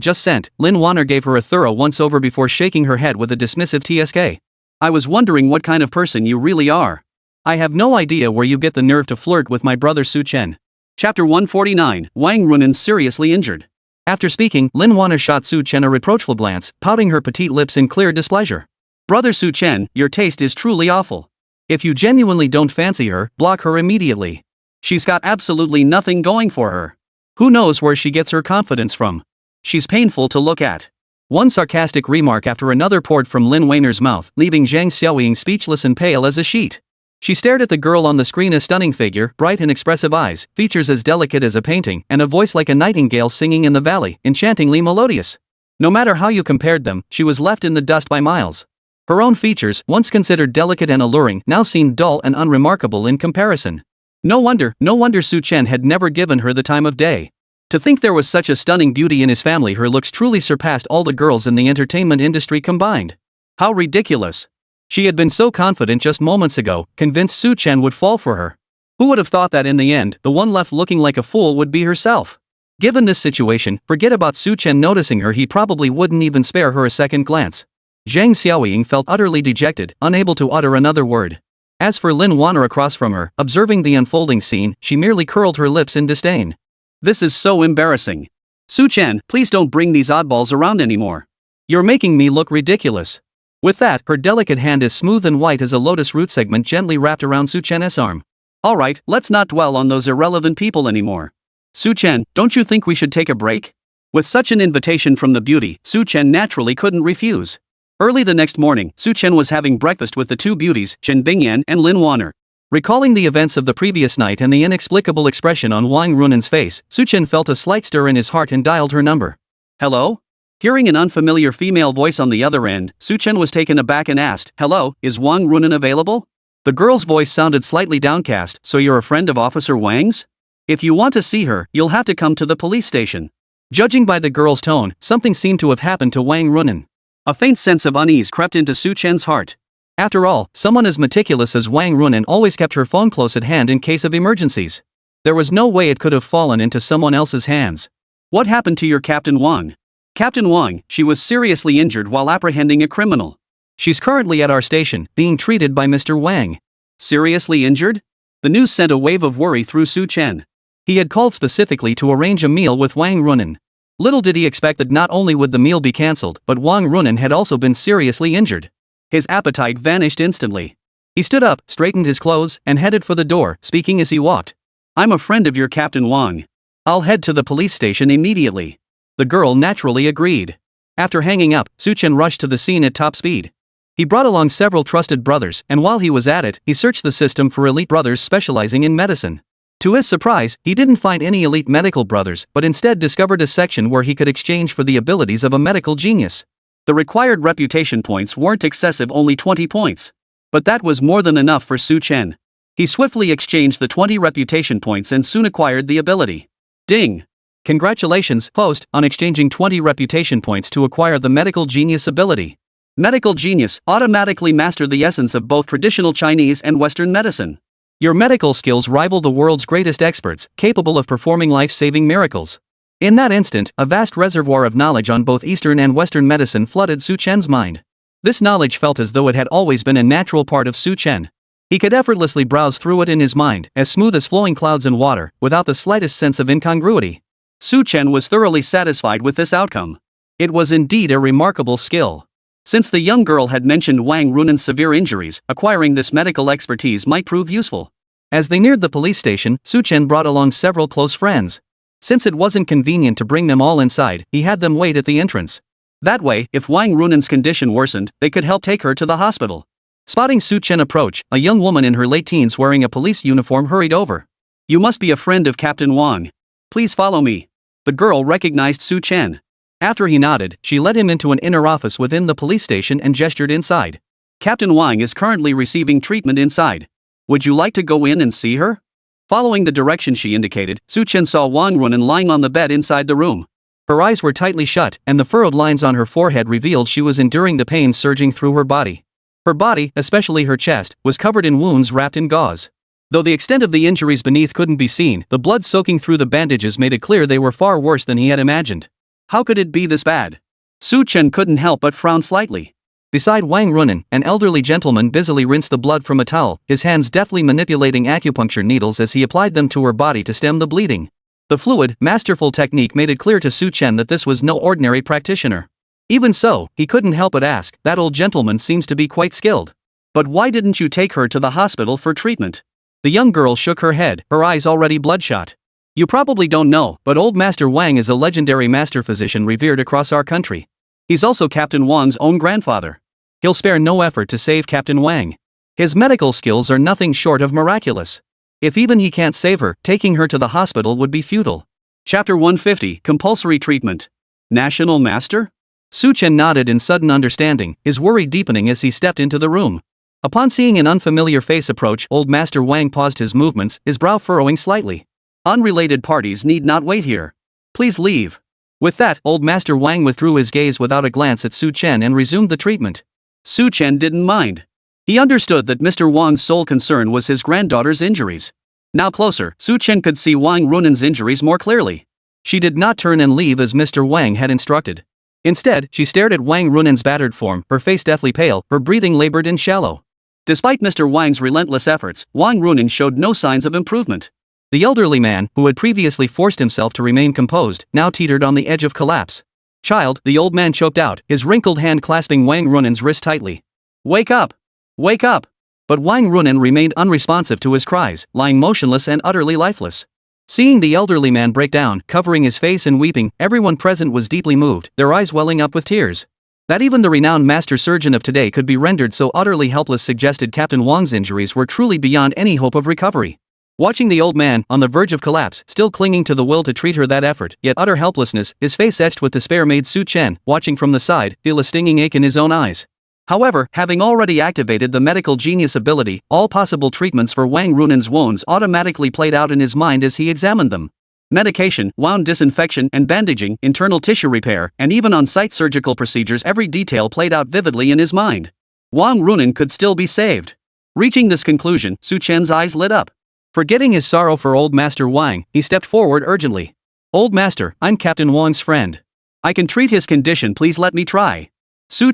just sent, Lin Wanner gave her a thorough once-over before shaking her head with a dismissive TSK. I was wondering what kind of person you really are. I have no idea where you get the nerve to flirt with my brother Su Chen. Chapter 149, Wang Runan seriously injured. After speaking, Lin Wanner shot Su Chen a reproachful glance, pouting her petite lips in clear displeasure. Brother Su Chen, your taste is truly awful. If you genuinely don't fancy her, block her immediately. She's got absolutely nothing going for her. Who knows where she gets her confidence from? She's painful to look at. One sarcastic remark after another poured from Lin Wanner's mouth, leaving Zhang Xiaoying speechless and pale as a sheet. She stared at the girl on the screen, a stunning figure, bright and expressive eyes, features as delicate as a painting, and a voice like a nightingale singing in the valley, enchantingly melodious. No matter how you compared them, she was left in the dust by miles. Her own features, once considered delicate and alluring, now seemed dull and unremarkable in comparison. No wonder Su Chen had never given her the time of day. To think there was such a stunning beauty in his family, her looks truly surpassed all the girls in the entertainment industry combined. How ridiculous. She had been so confident just moments ago, convinced Su Chen would fall for her. Who would have thought that in the end, the one left looking like a fool would be herself? Given this situation, forget about Su Chen noticing her, he probably wouldn't even spare her a second glance. Zhang Xiaoying felt utterly dejected, unable to utter another word. As for Lin Wanner across from her, observing the unfolding scene, she merely curled her lips in disdain. This is so embarrassing. Su Chen, please don't bring these oddballs around anymore. You're making me look ridiculous. With that, her delicate hand is smooth and white as a lotus root segment gently wrapped around Su Chen's arm. Alright, let's not dwell on those irrelevant people anymore. Su Chen, don't you think we should take a break? With such an invitation from the beauty, Su Chen naturally couldn't refuse. Early the next morning, Su Chen was having breakfast with the two beauties, Chen Bingyan and Lin Wanner. Recalling the events of the previous night and the inexplicable expression on Wang Runen's face, Su Chen felt a slight stir in his heart and dialed her number. Hello? Hearing an unfamiliar female voice on the other end, Su Chen was taken aback and asked, Hello, is Wang Runen available? The girl's voice sounded slightly downcast. So you're a friend of Officer Wang's? If you want to see her, you'll have to come to the police station. Judging by the girl's tone, something seemed to have happened to Wang Runen. A faint sense of unease crept into Su Chen's heart. After all, someone as meticulous as Wang Runen always kept her phone close at hand in case of emergencies. There was no way it could have fallen into someone else's hands. What happened to your Captain Wang? Captain Wang, she was seriously injured while apprehending a criminal. She's currently at our station, being treated by Mr. Wang. Seriously injured? The news sent a wave of worry through Su Chen. He had called specifically to arrange a meal with Wang Runen. Little did he expect that not only would the meal be cancelled, but Wang Runen had also been seriously injured. His appetite vanished instantly. He stood up, straightened his clothes, and headed for the door, speaking as he walked. I'm a friend of your Captain Wang. I'll head to the police station immediately. The girl naturally agreed. After hanging up, Su Chen rushed to the scene at top speed. He brought along several trusted brothers, and while he was at it, he searched the system for elite brothers specializing in medicine. To his surprise, he didn't find any elite medical brothers, but instead discovered a section where he could exchange for the abilities of a medical genius. The required reputation points weren't excessive, only 20 points. But that was more than enough for Su Chen. He swiftly exchanged the 20 reputation points and soon acquired the ability. Ding! Congratulations, host, on exchanging 20 reputation points to acquire the medical genius ability. Medical genius, automatically master the essence of both traditional Chinese and Western medicine. Your medical skills rival the world's greatest experts, capable of performing life-saving miracles. In that instant, a vast reservoir of knowledge on both Eastern and Western medicine flooded Su Chen's mind. This knowledge felt as though it had always been a natural part of Su Chen. He could effortlessly browse through it in his mind, as smooth as flowing clouds in water, without the slightest sense of incongruity. Su Chen was thoroughly satisfied with this outcome. It was indeed a remarkable skill. Since the young girl had mentioned Wang Runen's severe injuries, acquiring this medical expertise might prove useful. As they neared the police station, Su Chen brought along several close friends. Since it wasn't convenient to bring them all inside, he had them wait at the entrance. That way, if Wang Runen's condition worsened, they could help take her to the hospital. Spotting Su Chen approach, a young woman in her late teens wearing a police uniform hurried over. You must be a friend of Captain Wang. Please follow me. The girl recognized Su Chen. After he nodded, she led him into an inner office within the police station and gestured inside. Captain Wang is currently receiving treatment inside. Would you like to go in and see her? Following the direction she indicated, Su Chen saw Wang Runen lying on the bed inside the room. Her eyes were tightly shut, and the furrowed lines on her forehead revealed she was enduring the pain surging through her body. Her body, especially her chest, was covered in wounds wrapped in gauze. Though the extent of the injuries beneath couldn't be seen, the blood soaking through the bandages made it clear they were far worse than he had imagined. How could it be this bad? Su Chen couldn't help but frown slightly. Beside Wang Runen, an elderly gentleman busily rinsed the blood from a towel, his hands deftly manipulating acupuncture needles as he applied them to her body to stem the bleeding. The fluid, masterful technique made it clear to Su Chen that this was no ordinary practitioner. Even so, he couldn't help but ask, that old gentleman seems to be quite skilled. But why didn't you take her to the hospital for treatment? The young girl shook her head, her eyes already bloodshot. You probably don't know, but old Master Wang is a legendary master physician revered across our country. He's also Captain Wang's own grandfather. He'll spare no effort to save Captain Wang. His medical skills are nothing short of miraculous. If even he can't save her, taking her to the hospital would be futile. Chapter 150, Compulsory Treatment. National Master? Su Chen nodded in sudden understanding, his worry deepening as he stepped into the room. Upon seeing an unfamiliar face approach, old Master Wang paused his movements, his brow furrowing slightly. Unrelated parties need not wait here. Please leave. With that, old Master Wang withdrew his gaze without a glance at Su Chen and resumed the treatment. Su Chen didn't mind. He understood that Mr. Wang's sole concern was his granddaughter's injuries. Now closer, Su Chen could see Wang Runen's injuries more clearly. She did not turn and leave as Mr. Wang had instructed. Instead, she stared at Wang Runen's battered form, her face deathly pale, her breathing labored and shallow. Despite Mr. Wang's relentless efforts, Wang Runen showed no signs of improvement. The elderly man, who had previously forced himself to remain composed, now teetered on the edge of collapse. "Child," the old man choked out, his wrinkled hand clasping Wang Runen's wrist tightly. "Wake up! Wake up!" But Wang Runen remained unresponsive to his cries, lying motionless and utterly lifeless. Seeing the elderly man break down, covering his face and weeping, everyone present was deeply moved, their eyes welling up with tears. That even the renowned master surgeon of today could be rendered so utterly helpless suggested Captain Wang's injuries were truly beyond any hope of recovery. Watching the old man, on the verge of collapse, still clinging to the will to treat her that effort, yet utter helplessness, his face etched with despair made Chen, watching from the side, feel a stinging ache in his own eyes. However, having already activated the medical genius ability, all possible treatments for Wang Runen's wounds automatically played out in his mind as he examined them. Medication, wound disinfection and bandaging, internal tissue repair, and even on-site surgical procedures, every detail played out vividly in his mind. Wang Runen could still be saved. Reaching this conclusion, Chen's eyes lit up. Forgetting his sorrow for old Master Wang, he stepped forward urgently. "Old Master, I'm Captain Wang's friend. I can treat his condition, please let me try."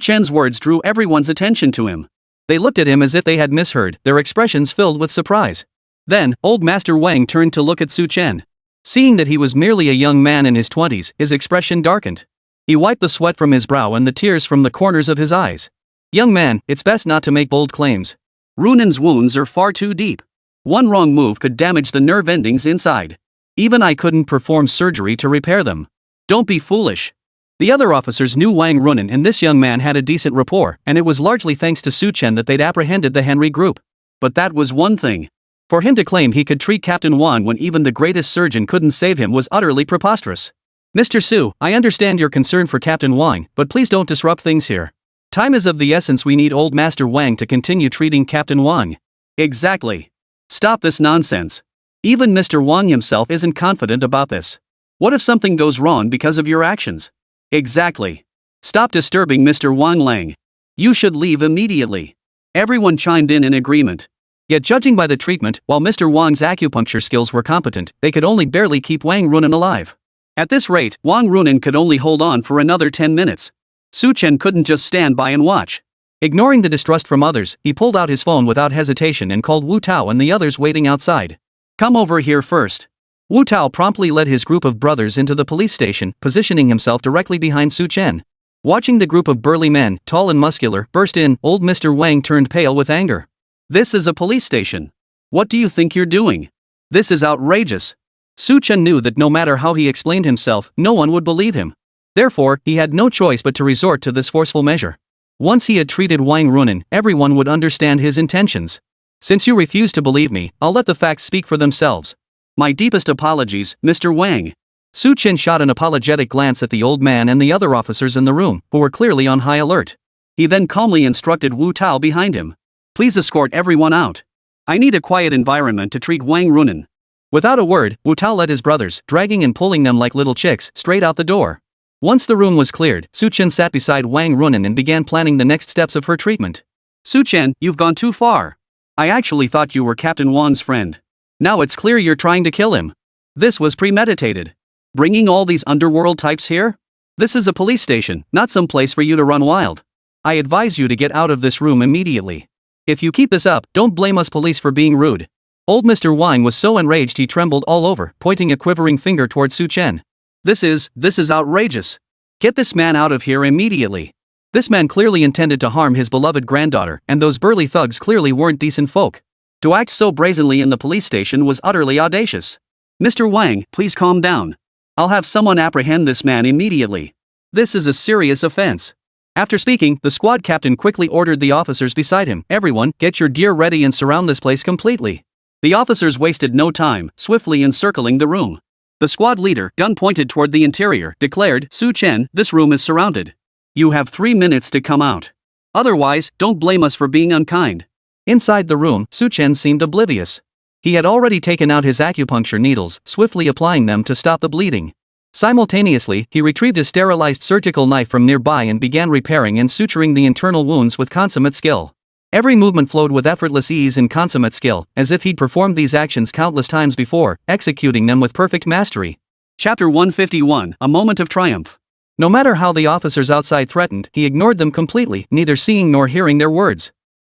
Chen's words drew everyone's attention to him. They looked at him as if they had misheard, their expressions filled with surprise. Then, old Master Wang turned to look at Chen. Seeing that he was merely a young man in his 20s, his expression darkened. He wiped the sweat from his brow and the tears from the corners of his eyes. "Young man, it's best not to make bold claims. Runen's wounds are far too deep. One wrong move could damage the nerve endings inside. Even I couldn't perform surgery to repair them. Don't be foolish." The other officers knew Wang Runen and this young man had a decent rapport, and it was largely thanks to Chen that they'd apprehended the Henry group. But that was one thing. For him to claim he could treat Captain Wang when even the greatest surgeon couldn't save him was utterly preposterous. "Mr. Su, I understand your concern for Captain Wang, but please don't disrupt things here. Time is of the essence. We need old Master Wang to continue treating Captain Wang." "Exactly. Stop this nonsense. Even Mr. Wang himself isn't confident about this. What if something goes wrong because of your actions?" "Exactly. Stop disturbing Mr. Wang Lang. You should leave immediately." Everyone chimed in agreement. Yet judging by the treatment, while Mr. Wang's acupuncture skills were competent, they could only barely keep Wang Runen alive. At this rate, Wang Runen could only hold on for another 10 minutes. Chen couldn't just stand by and watch. Ignoring the distrust from others, he pulled out his phone without hesitation and called Wu Tao and the others waiting outside. "Come over here first." Wu Tao promptly led his group of brothers into the police station, positioning himself directly behind Chen. Watching the group of burly men, tall and muscular, burst in, old Mr. Wang turned pale with anger. "This is a police station. What do you think you're doing? This is outrageous." Chen knew that no matter how he explained himself, no one would believe him. Therefore, he had no choice but to resort to this forceful measure. Once he had treated Wang Runen, everyone would understand his intentions. "Since you refuse to believe me, I'll let the facts speak for themselves. My deepest apologies, Mr. Wang." Chen shot an apologetic glance at the old man and the other officers in the room, who were clearly on high alert. He then calmly instructed Wu Tao behind him. "Please escort everyone out. I need a quiet environment to treat Wang Runen." Without a word, Wu Tao led his brothers, dragging and pulling them like little chicks, straight out the door. Once the room was cleared, Chen sat beside Wang Runen and began planning the next steps of her treatment. "Chen, you've gone too far. I actually thought you were Captain Wang's friend. Now it's clear you're trying to kill him. This was premeditated. Bringing all these underworld types here? This is a police station, not some place for you to run wild. I advise you to get out of this room immediately. If you keep this up, don't blame us police for being rude." Old Mr. Wang was so enraged he trembled all over, pointing a quivering finger toward Chen. This is outrageous. Get this man out of here immediately." This man clearly intended to harm his beloved granddaughter, and those burly thugs clearly weren't decent folk. To act so brazenly in the police station was utterly audacious. "Mr. Wang, please calm down. I'll have someone apprehend this man immediately. This is a serious offense." After speaking, the squad captain quickly ordered the officers beside him, "Everyone, get your gear ready and surround this place completely." The officers wasted no time, swiftly encircling the room. The squad leader, gun pointed toward the interior, declared, "Chen, this room is surrounded. You have 3 minutes to come out. Otherwise, don't blame us for being unkind." Inside the room, Chen seemed oblivious. He had already taken out his acupuncture needles, swiftly applying them to stop the bleeding. Simultaneously, he retrieved a sterilized surgical knife from nearby and began repairing and suturing the internal wounds with consummate skill. Every movement flowed with effortless ease and consummate skill, as if he'd performed these actions countless times before, executing them with perfect mastery. Chapter 151, A Moment of Triumph. No matter how the officers outside threatened, he ignored them completely, neither seeing nor hearing their words.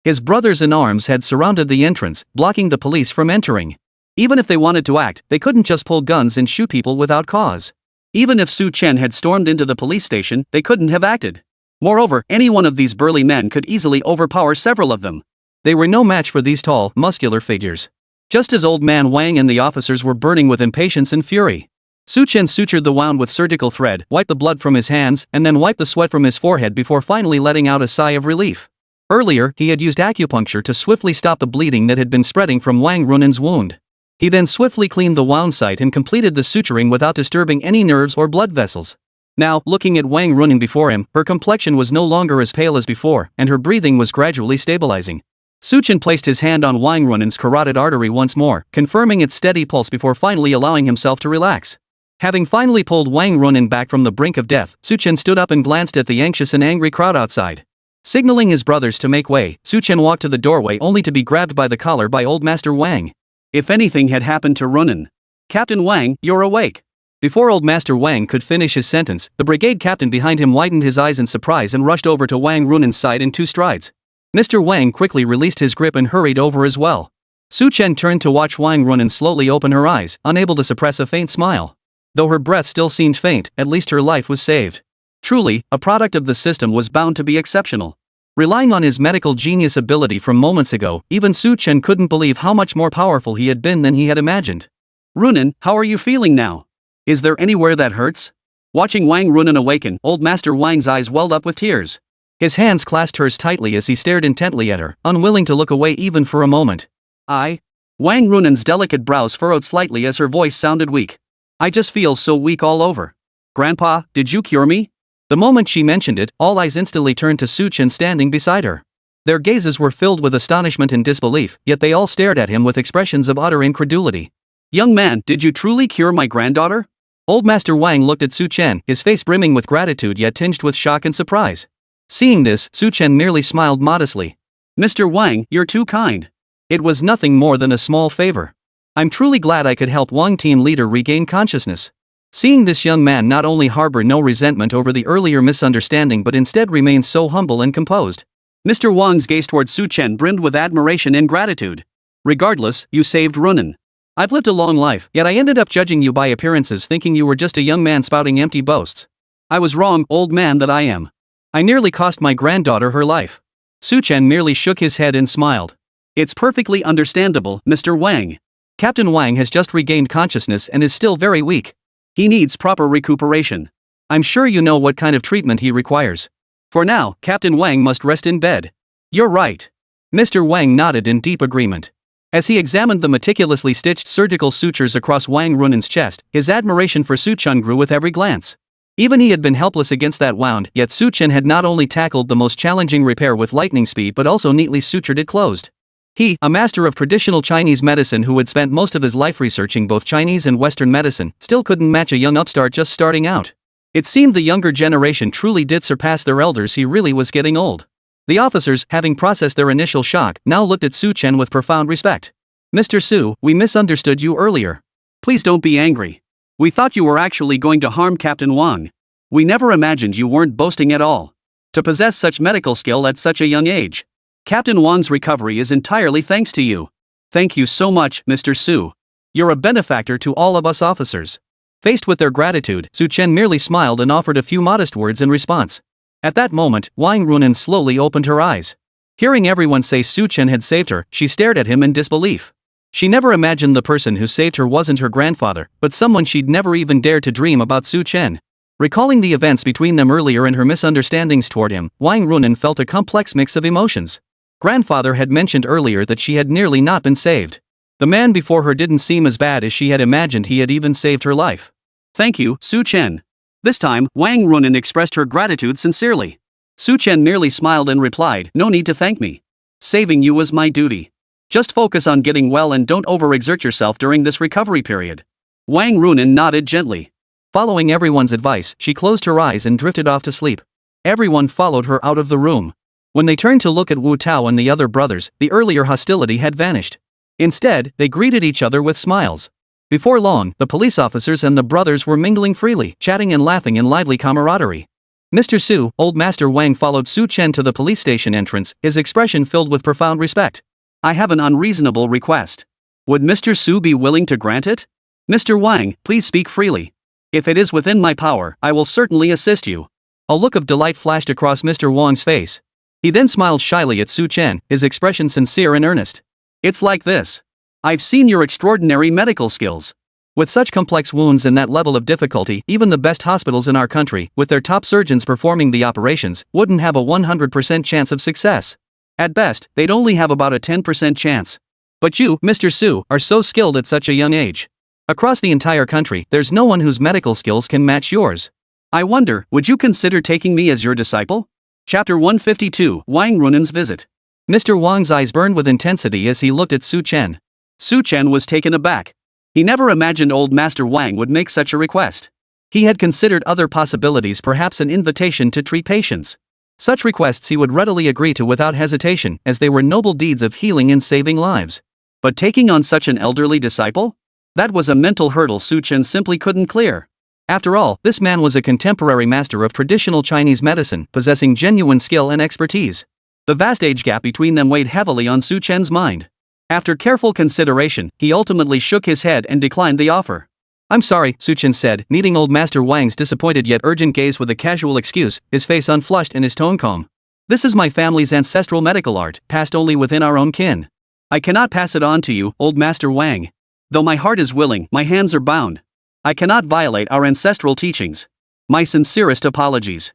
His brothers-in-arms had surrounded the entrance, blocking the police from entering. Even if they wanted to act, they couldn't just pull guns and shoot people without cause. Even if Su Chen had stormed into the police station, they couldn't have acted. Moreover, any one of these burly men could easily overpower several of them. They were no match for these tall, muscular figures. Just as old man Wang and the officers were burning with impatience and fury, Su Chen sutured the wound with surgical thread, wiped the blood from his hands, and then wiped the sweat from his forehead before finally letting out a sigh of relief. Earlier, he had used acupuncture to swiftly stop the bleeding that had been spreading from Wang Runen's wound. He then swiftly cleaned the wound site and completed the suturing without disturbing any nerves or blood vessels. Now, looking at Wang Runen before him, her complexion was no longer as pale as before, and her breathing was gradually stabilizing. Su Chen placed his hand on Wang Runen's carotid artery once more, confirming its steady pulse before finally allowing himself to relax. Having finally pulled Wang Runen back from the brink of death, Su Chen stood up and glanced at the anxious and angry crowd outside. Signaling his brothers to make way, Su Chen walked to the doorway only to be grabbed by the collar by Old Master Wang. If anything had happened to Runen. Captain Wang, you're awake. Before Old Master Wang could finish his sentence, the brigade captain behind him widened his eyes in surprise and rushed over to Wang Runen's side in 2 strides. Mr. Wang quickly released his grip and hurried over as well. Su Chen turned to watch Wang Runen slowly open her eyes, unable to suppress a faint smile. Though her breath still seemed faint, at least her life was saved. Truly, a product of the system was bound to be exceptional. Relying on his medical genius ability from moments ago, even Su Chen couldn't believe how much more powerful he had been than he had imagined. Runen, how are you feeling now? Is there anywhere that hurts? Watching Wang Runen awaken, Old Master Wang's eyes welled up with tears. His hands clasped hers tightly as he stared intently at her, unwilling to look away even for a moment. Wang Runen's delicate brows furrowed slightly as her voice sounded weak. I just feel so weak all over. Grandpa, did you cure me? The moment she mentioned it, all eyes instantly turned to Su Chen standing beside her. Their gazes were filled with astonishment and disbelief, yet they all stared at him with expressions of utter incredulity. Young man, did you truly cure my granddaughter? Old Master Wang looked at Su Chen, his face brimming with gratitude yet tinged with shock and surprise. Seeing this, Su Chen merely smiled modestly. Mr. Wang, you're too kind. It was nothing more than a small favor. I'm truly glad I could help Wang team leader regain consciousness. Seeing this young man not only harbor no resentment over the earlier misunderstanding but instead remain so humble and composed. Mr. Wang's gaze toward Su Chen brimmed with admiration and gratitude. Regardless, you saved Runen. I've lived a long life, yet I ended up judging you by appearances thinking you were just a young man spouting empty boasts. I was wrong, old man that I am. I nearly cost my granddaughter her life. Su Chen merely shook his head and smiled. It's perfectly understandable, Mr. Wang. Captain Wang has just regained consciousness and is still very weak. He needs proper recuperation. I'm sure you know what kind of treatment he requires. For now, Captain Wang must rest in bed. You're right. Mr. Wang nodded in deep agreement. As he examined the meticulously stitched surgical sutures across Wang Runen's chest, his admiration for Su Chen grew with every glance. Even he had been helpless against that wound, yet Su Chen had not only tackled the most challenging repair with lightning speed but also neatly sutured it closed. He, a master of traditional Chinese medicine who had spent most of his life researching both Chinese and Western medicine, still couldn't match a young upstart just starting out. It seemed the younger generation truly did surpass their elders. He really was getting old. The officers, having processed their initial shock, now looked at Su Chen with profound respect. Mr. Su, we misunderstood you earlier. Please don't be angry. We thought you were actually going to harm Captain Wang. We never imagined you weren't boasting at all. To possess such medical skill at such a young age. Captain Wang's recovery is entirely thanks to you. Thank you so much, Mr. Su. You're a benefactor to all of us officers. Faced with their gratitude, Su Chen merely smiled and offered a few modest words in response. At that moment, Wang Runen slowly opened her eyes. Hearing everyone say Su Chen had saved her, she stared at him in disbelief. She never imagined the person who saved her wasn't her grandfather, but someone she'd never even dared to dream about. Su Chen. Recalling the events between them earlier and her misunderstandings toward him, Wang Runen felt a complex mix of emotions. Grandfather had mentioned earlier that she had nearly not been saved. The man before her didn't seem as bad as she had imagined. He had even saved her life. Thank you, Su Chen. This time, Wang Runen expressed her gratitude sincerely. Su Chen merely smiled and replied, no need to thank me. Saving you was my duty. Just focus on getting well and don't overexert yourself during this recovery period. Wang Runen nodded gently. Following everyone's advice, she closed her eyes and drifted off to sleep. Everyone followed her out of the room. When they turned to look at Wu Tao and the other brothers, the earlier hostility had vanished. Instead, they greeted each other with smiles. Before long, the police officers and the brothers were mingling freely, chatting and laughing in lively camaraderie. Mr. Su, old Master Wang followed Su Chen to the police station entrance, his expression filled with profound respect. I have an unreasonable request. Would Mr. Su be willing to grant it? Mr. Wang, please speak freely. If it is within my power, I will certainly assist you. A look of delight flashed across Mr. Wang's face. He then smiled shyly at Su Chen, his expression sincere and earnest. It's like this. I've seen your extraordinary medical skills. With such complex wounds and that level of difficulty, even the best hospitals in our country, with their top surgeons performing the operations, wouldn't have a 100% chance of success. At best, they'd only have about a 10% chance. But you, Mr. Su, are so skilled at such a young age. Across the entire country, there's no one whose medical skills can match yours. I wonder, would you consider taking me as your disciple? Chapter 152, Wang Runen's Visit. Mr. Wang's eyes burned with intensity as he looked at Su Chen. Su Chen was taken aback. He never imagined old Master Wang would make such a request. He had considered other possibilities, perhaps an invitation to treat patients. Such requests he would readily agree to without hesitation, as they were noble deeds of healing and saving lives. But taking on such an elderly disciple? That was a mental hurdle Su Chen simply couldn't clear. After all, this man was a contemporary master of traditional Chinese medicine, possessing genuine skill and expertise. The vast age gap between them weighed heavily on Su Chen's mind. After careful consideration, he ultimately shook his head and declined the offer. I'm sorry, Su Chen said, meeting old Master Wang's disappointed yet urgent gaze with a casual excuse, his face unflushed and his tone calm. This is my family's ancestral medical art, passed only within our own kin. I cannot pass it on to you, old Master Wang. Though my heart is willing, my hands are bound. I cannot violate our ancestral teachings. My sincerest apologies.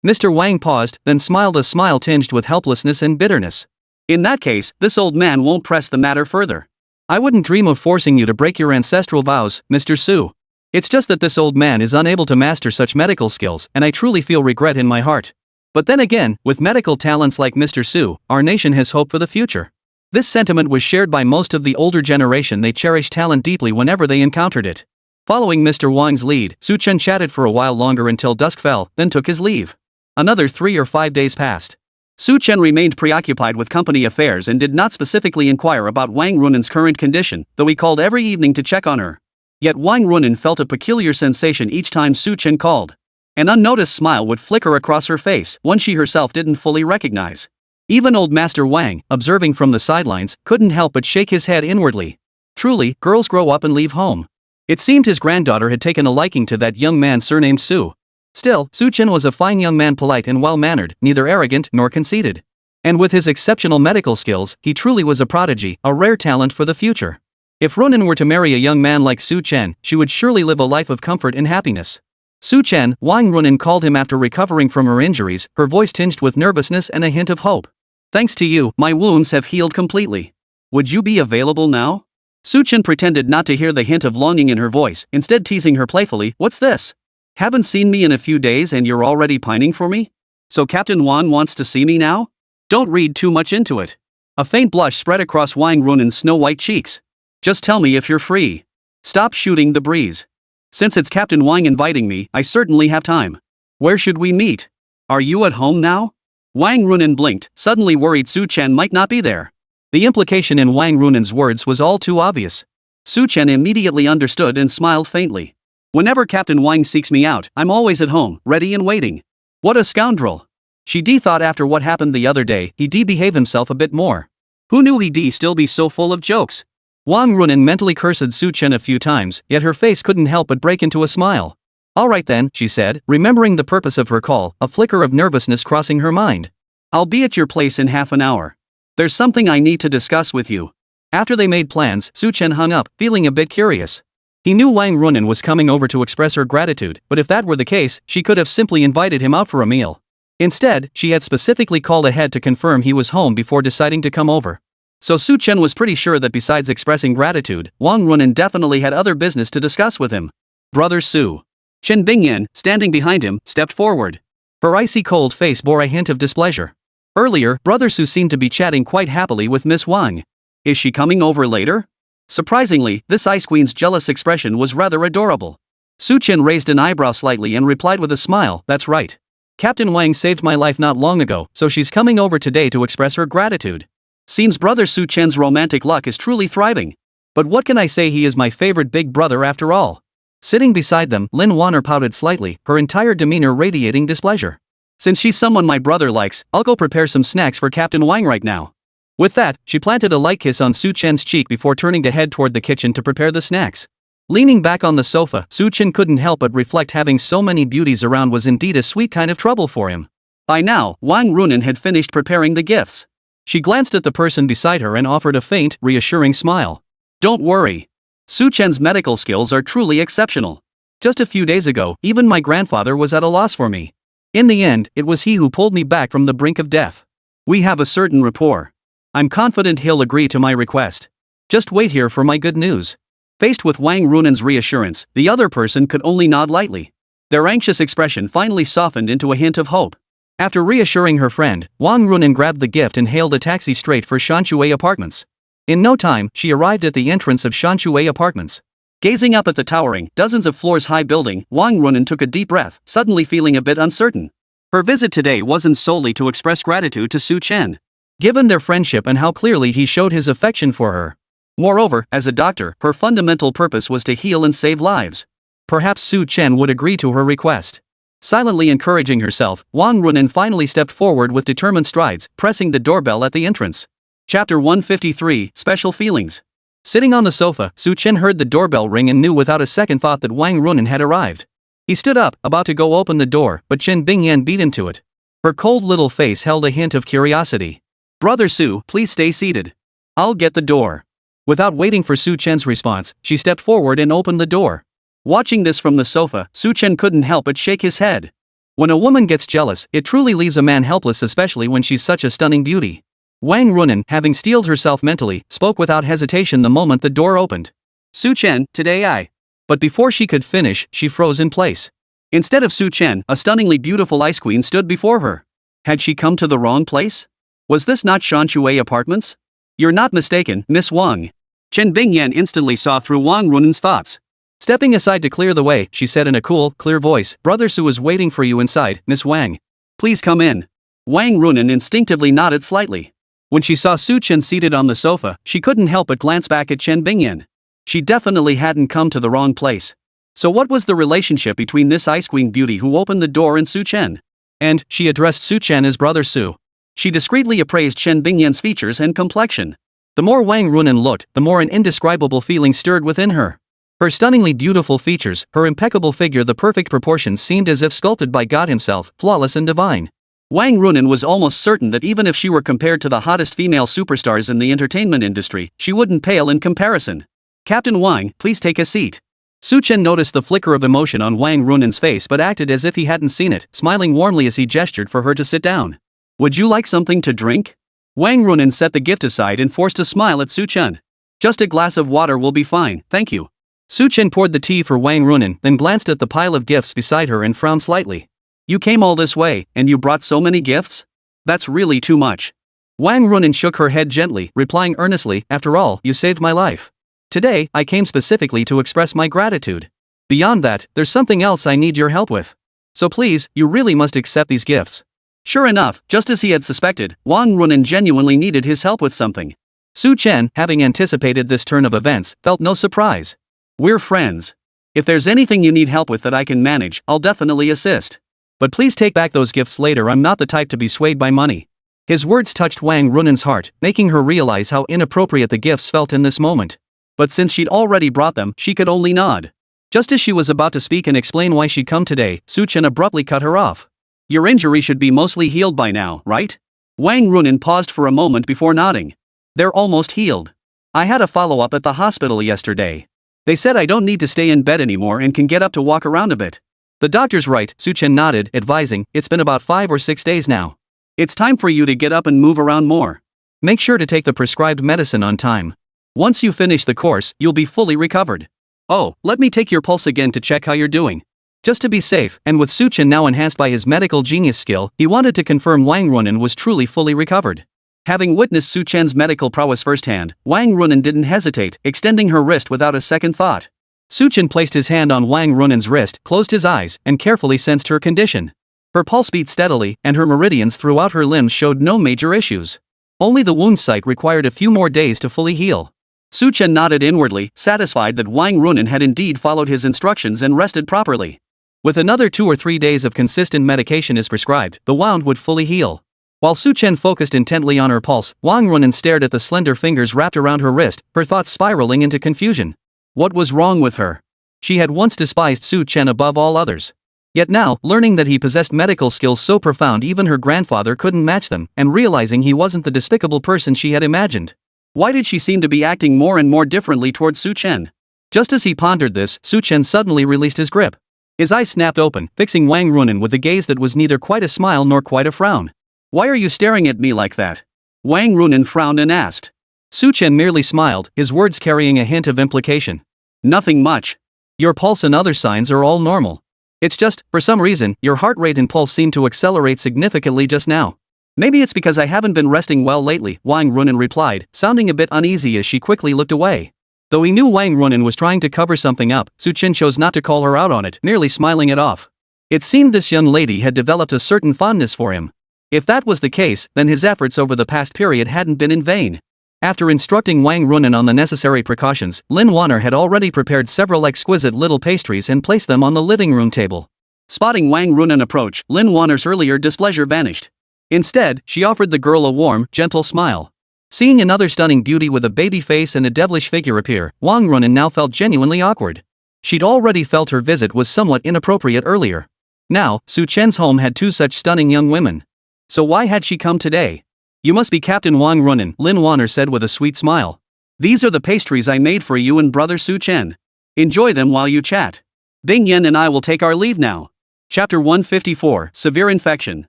Mr. Wang paused, then smiled a smile tinged with helplessness and bitterness. In that case, this old man won't press the matter further. I wouldn't dream of forcing you to break your ancestral vows, Mr. Su. It's just that this old man is unable to master such medical skills, and I truly feel regret in my heart. But then again, with medical talents like Mr. Su, our nation has hope for the future. This sentiment was shared by most of the older generation. They cherished talent deeply whenever they encountered it. Following Mr. Wang's lead, Su Chen chatted for a while longer until dusk fell, then took his leave. Another 3 or 5 days passed. Su Chen remained preoccupied with company affairs and did not specifically inquire about Wang Runen's current condition, though he called every evening to check on her. Yet Wang Runen felt a peculiar sensation each time Su Chen called. An unnoticed smile would flicker across her face, one she herself didn't fully recognize. Even old Master Wang, observing from the sidelines, couldn't help but shake his head inwardly. Truly, girls grow up and leave home. It seemed his granddaughter had taken a liking to that young man surnamed Su. Still, Su Chen was a fine young man, polite and well-mannered, neither arrogant nor conceited. And with his exceptional medical skills, he truly was a prodigy, a rare talent for the future. If Runen were to marry a young man like Su Chen, she would surely live a life of comfort and happiness. Su Chen, Wang Runen called him after recovering from her injuries, her voice tinged with nervousness and a hint of hope. Thanks to you, my wounds have healed completely. Would you be available now? Su Chen pretended not to hear the hint of longing in her voice, instead teasing her playfully, what's this? Haven't seen me in a few days and you're already pining for me? So Captain Wan wants to see me now? Don't read too much into it. A faint blush spread across Wang Runen's snow-white cheeks. Just tell me if you're free. Stop shooting the breeze. Since it's Captain Wang inviting me, I certainly have time. Where should we meet? Are you at home now? Wang Runen blinked, suddenly worried Su Chen might not be there. The implication in Wang Runen's words was all too obvious. Su Chen immediately understood and smiled faintly. Whenever Captain Wang seeks me out, I'm always at home, ready and waiting. What a scoundrel. She thought after what happened the other day, he'd behave himself a bit more. Who knew he'd still be so full of jokes? Wang Runen mentally cursed Su Chen a few times, yet her face couldn't help but break into a smile. All right then, she said, remembering the purpose of her call, a flicker of nervousness crossing her mind. I'll be at your place in half an hour. There's something I need to discuss with you. After they made plans, Su Chen hung up, feeling a bit curious. He knew Wang Runen was coming over to express her gratitude, but if that were the case, she could have simply invited him out for a meal. Instead, she had specifically called ahead to confirm he was home before deciding to come over. So Su Chen was pretty sure that besides expressing gratitude, Wang Runen definitely had other business to discuss with him. Brother Su. Chen Bingyan, standing behind him, stepped forward. Her icy cold face bore a hint of displeasure. Earlier, Brother Su seemed to be chatting quite happily with Miss Wang. Is she coming over later? Surprisingly, this Ice Queen's jealous expression was rather adorable. Su Chen raised an eyebrow slightly and replied with a smile, that's right. Captain Wang saved my life not long ago, so she's coming over today to express her gratitude. Seems Brother Su Chen's romantic luck is truly thriving. But what can I say, he is my favorite big brother after all. Sitting beside them, Lin Wanner pouted slightly, her entire demeanor radiating displeasure. Since she's someone my brother likes, I'll go prepare some snacks for Captain Wang right now. With that, she planted a light kiss on Su Chen's cheek before turning to head toward the kitchen to prepare the snacks. Leaning back on the sofa, Su Chen couldn't help but reflect having so many beauties around was indeed a sweet kind of trouble for him. By now, Wang Runen had finished preparing the gifts. She glanced at the person beside her and offered a faint, reassuring smile. Don't worry. Su Chen's medical skills are truly exceptional. Just a few days ago, even my grandfather was at a loss for me. In the end, it was he who pulled me back from the brink of death. We have a certain rapport. I'm confident he'll agree to my request. Just wait here for my good news. Faced with Wang Runen's reassurance, the other person could only nod lightly. Their anxious expression finally softened into a hint of hope. After reassuring her friend, Wang Runen grabbed the gift and hailed a taxi straight for Shanshui Apartments. In no time, she arrived at the entrance of Shanshui Apartments. Gazing up at the towering, dozens of floors high building, Wang Runen took a deep breath, suddenly feeling a bit uncertain. Her visit today wasn't solely to express gratitude to Su Chen. Given their friendship and how clearly he showed his affection for her. Moreover, as a doctor, her fundamental purpose was to heal and save lives. Perhaps Su Chen would agree to her request. Silently encouraging herself, Wang Runen finally stepped forward with determined strides, pressing the doorbell at the entrance. Chapter 153, Special Feelings. Sitting on the sofa, Su Chen heard the doorbell ring and knew without a second thought that Wang Runen had arrived. He stood up, about to go open the door, but Chen Bingyan beat him to it. Her cold little face held a hint of curiosity. Brother Su, please stay seated. I'll get the door. Without waiting for Su Chen's response, she stepped forward and opened the door. Watching this from the sofa, Su Chen couldn't help but shake his head. When a woman gets jealous, it truly leaves a man helpless, especially when she's such a stunning beauty. Wang Runen, having steeled herself mentally, spoke without hesitation the moment the door opened. Su Chen, today I. But before she could finish, she froze in place. Instead of Su Chen, a stunningly beautiful ice queen stood before her. Had she come to the wrong place? Was this not Shanshui Apartments? You're not mistaken, Miss Wang. Chen Bingyan instantly saw through Wang Runen's thoughts. Stepping aside to clear the way, she said in a cool, clear voice, Brother Su is waiting for you inside, Miss Wang. Please come in. Wang Runen instinctively nodded slightly. When she saw Su Chen seated on the sofa, she couldn't help but glance back at Chen Bingyan. She definitely hadn't come to the wrong place. So what was the relationship between this ice queen beauty who opened the door and Su Chen? And she addressed Su Chen as Brother Su. She discreetly appraised Chen Bingyan's features and complexion. The more Wang Runen looked, the more an indescribable feeling stirred within her. Her stunningly beautiful features, her impeccable figure, the perfect proportions seemed as if sculpted by God himself, flawless and divine. Wang Runen was almost certain that even if she were compared to the hottest female superstars in the entertainment industry, she wouldn't pale in comparison. Captain Wang, please take a seat. Su Chen noticed the flicker of emotion on Wang Runen's face but acted as if he hadn't seen it, smiling warmly as he gestured for her to sit down. Would you like something to drink? Wang Runen set the gift aside and forced a smile at Su Chen. Just a glass of water will be fine, thank you. Su Chen poured the tea for Wang Runen, then glanced at the pile of gifts beside her and frowned slightly. You came all this way, and you brought so many gifts? That's really too much. Wang Runen shook her head gently, replying earnestly, after all, you saved my life. Today, I came specifically to express my gratitude. Beyond that, there's something else I need your help with. So please, you really must accept these gifts. Sure enough, just as he had suspected, Wang Runen genuinely needed his help with something. Su Chen, having anticipated this turn of events, felt no surprise. We're friends. If there's anything you need help with that I can manage, I'll definitely assist. But please take back those gifts later, I'm not the type to be swayed by money. His words touched Wang Runen's heart, making her realize how inappropriate the gifts felt in this moment. But since she'd already brought them, she could only nod. Just as she was about to speak and explain why she'd come today, Su Chen abruptly cut her off. Your injury should be mostly healed by now, right? Wang Runen paused for a moment before nodding. They're almost healed. I had a follow-up at the hospital yesterday. They said I don't need to stay in bed anymore and can get up to walk around a bit. The doctor's right, Su Chen nodded, advising, it's been about 5 or 6 days now. It's time for you to get up and move around more. Make sure to take the prescribed medicine on time. Once you finish the course, you'll be fully recovered. Oh, let me take your pulse again to check how you're doing. Just to be safe, and with Su Chen now enhanced by his medical genius skill, he wanted to confirm Wang Runen was truly fully recovered. Having witnessed Su Chen's medical prowess firsthand, Wang Runen didn't hesitate, extending her wrist without a second thought. Su Chen placed his hand on Wang Runen's wrist, closed his eyes, and carefully sensed her condition. Her pulse beat steadily, and her meridians throughout her limbs showed no major issues. Only the wound site required a few more days to fully heal. Su Chen nodded inwardly, satisfied that Wang Runen had indeed followed his instructions and rested properly. With another 2 or 3 days of consistent medication is prescribed, the wound would fully heal. While Su Chen focused intently on her pulse, Wang Runen stared at the slender fingers wrapped around her wrist, her thoughts spiraling into confusion. What was wrong with her? She had once despised Su Chen above all others. Yet now, learning that he possessed medical skills so profound even her grandfather couldn't match them, and realizing he wasn't the despicable person she had imagined. Why did she seem to be acting more and more differently towards Su Chen? Just as he pondered this, Su Chen suddenly released his grip. His eyes snapped open, fixing Wang Runen with a gaze that was neither quite a smile nor quite a frown. Why are you staring at me like that? Wang Runen frowned and asked. Su Chen merely smiled, his words carrying a hint of implication. Nothing much. Your pulse and other signs are all normal. It's just, for some reason, your heart rate and pulse seem to accelerate significantly just now. Maybe it's because I haven't been resting well lately, Wang Runen replied, sounding a bit uneasy as she quickly looked away. Though he knew Wang Runen was trying to cover something up, Su Chen chose not to call her out on it, merely smiling it off. It seemed this young lady had developed a certain fondness for him. If that was the case, then his efforts over the past period hadn't been in vain. After instructing Wang Runen on the necessary precautions, Lin Wanner had already prepared several exquisite little pastries and placed them on the living room table. Spotting Wang Runen approach, Lin Wanner's earlier displeasure vanished. Instead, she offered the girl a warm, gentle smile. Seeing another stunning beauty with a baby face and a devilish figure appear, Wang Runen now felt genuinely awkward. She'd already felt her visit was somewhat inappropriate earlier. Now, Su Chen's home had 2 such stunning young women. So why had she come today? You must be Captain Wang Runen, Lin Wanner said with a sweet smile. These are the pastries I made for you and brother Su Chen. Enjoy them while you chat. Bing Yan and I will take our leave now. Chapter 154, Severe Infection.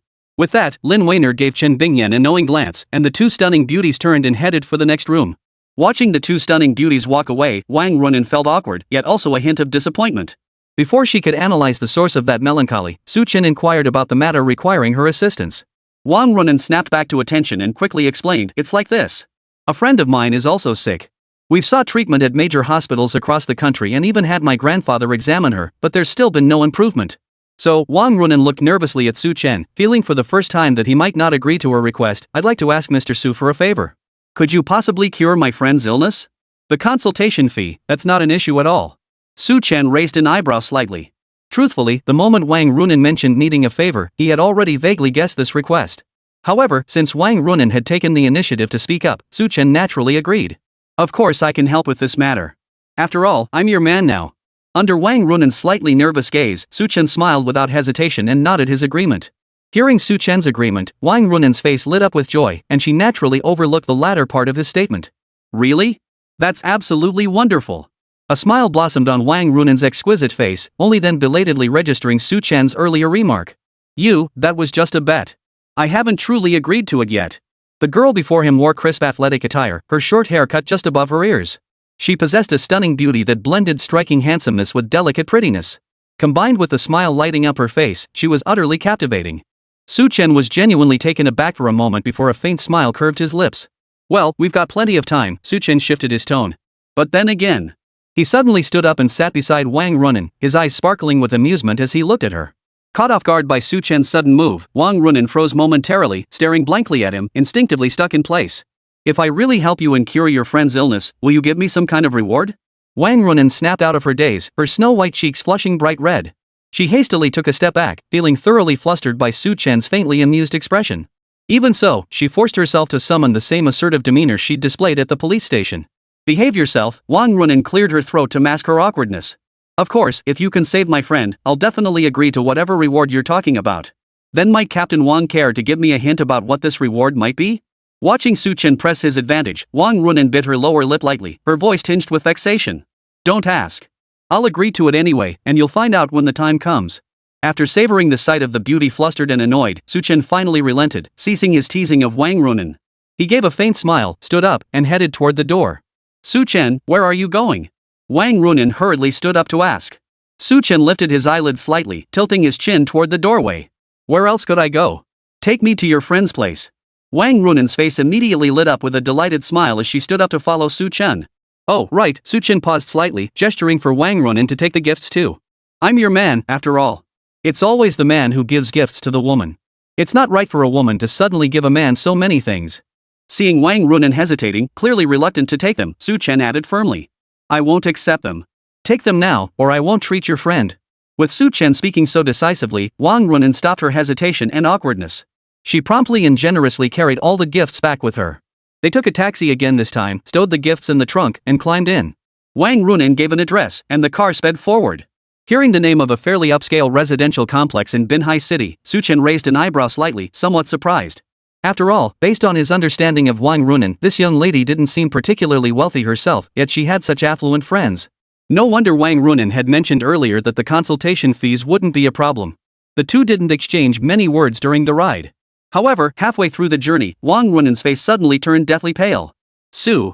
With that, Lin Weiner gave Chen Bingyan a knowing glance, and the 2 stunning beauties turned and headed for the next room. Watching the 2 stunning beauties walk away, Wang Runen felt awkward, yet also a hint of disappointment. Before she could analyze the source of that melancholy, Su Chen inquired about the matter requiring her assistance. Wang Runen snapped back to attention and quickly explained, it's like this. A friend of mine is also sick. We've sought treatment at major hospitals across the country and even had my grandfather examine her, but there's still been no improvement. So, Wang Runen looked nervously at Su Chen, feeling for the first time that he might not agree to her request. I'd like to ask Mr. Su for a favor. Could you possibly cure my friend's illness? The consultation fee, that's not an issue at all. Su Chen raised an eyebrow slightly. Truthfully, the moment Wang Runen mentioned needing a favor, he had already vaguely guessed this request. However, since Wang Runen had taken the initiative to speak up, Su Chen naturally agreed. Of course I can help with this matter. After all, I'm your man now. Under Wang Runen's slightly nervous gaze, Su Chen smiled without hesitation and nodded his agreement. Hearing Su Chen's agreement, Wang Runen's face lit up with joy, and she naturally overlooked the latter part of his statement. Really? That's absolutely wonderful. A smile blossomed on Wang Runen's exquisite face, only then belatedly registering Su Chen's earlier remark. That was just a bet. I haven't truly agreed to it yet. The girl before him wore crisp athletic attire, her short hair cut just above her ears. She possessed a stunning beauty that blended striking handsomeness with delicate prettiness. Combined with the smile lighting up her face, she was utterly captivating. Su Chen was genuinely taken aback for a moment before a faint smile curved his lips. Well, we've got plenty of time, Su Chen shifted his tone. But then again. He suddenly stood up and sat beside Wang Runen, his eyes sparkling with amusement as he looked at her. Caught off guard by Su Chen's sudden move, Wang Runen froze momentarily, staring blankly at him, instinctively stuck in place. If I really help you and cure your friend's illness, will you give me some kind of reward? Wang Runen snapped out of her daze, her snow-white cheeks flushing bright red. She hastily took a step back, feeling thoroughly flustered by Su Chen's faintly amused expression. Even so, she forced herself to summon the same assertive demeanor she'd displayed at the police station. Behave yourself, Wang Runen cleared her throat to mask her awkwardness. Of course, if you can save my friend, I'll definitely agree to whatever reward you're talking about. Then might Captain Wang care to give me a hint about what this reward might be? Watching Su Chen press his advantage, Wang Runen bit her lower lip lightly, her voice tinged with vexation. Don't ask. I'll agree to it anyway, and you'll find out when the time comes. After savoring the sight of the beauty flustered and annoyed, Su Chen finally relented, ceasing his teasing of Wang Runen. He gave a faint smile, stood up, and headed toward the door. Su Chen, where are you going? Wang Runen hurriedly stood up to ask. Su Chen lifted his eyelids slightly, tilting his chin toward the doorway. Where else could I go? Take me to your friend's place. Wang Runen's face immediately lit up with a delighted smile as she stood up to follow Su Chen. Oh, right, Su Chen paused slightly, gesturing for Wang Runen to take the gifts too. I'm your man, after all. It's always the man who gives gifts to the woman. It's not right for a woman to suddenly give a man so many things. Seeing Wang Runen hesitating, clearly reluctant to take them, Su Chen added firmly. I won't accept them. Take them now, or I won't treat your friend. With Su Chen speaking so decisively, Wang Runan stopped her hesitation and awkwardness. She promptly and generously carried all the gifts back with her. They took a taxi again this time, stowed the gifts in the trunk, and climbed in. Wang Runan gave an address, and the car sped forward. Hearing the name of a fairly upscale residential complex in Binhai City, Su Chen raised an eyebrow slightly, somewhat surprised. After all, based on his understanding of Wang Runan, this young lady didn't seem particularly wealthy herself, yet she had such affluent friends. No wonder Wang Runan had mentioned earlier that the consultation fees wouldn't be a problem. The two didn't exchange many words during the ride. However, halfway through the journey, Wang Runan's face suddenly turned deathly pale. Su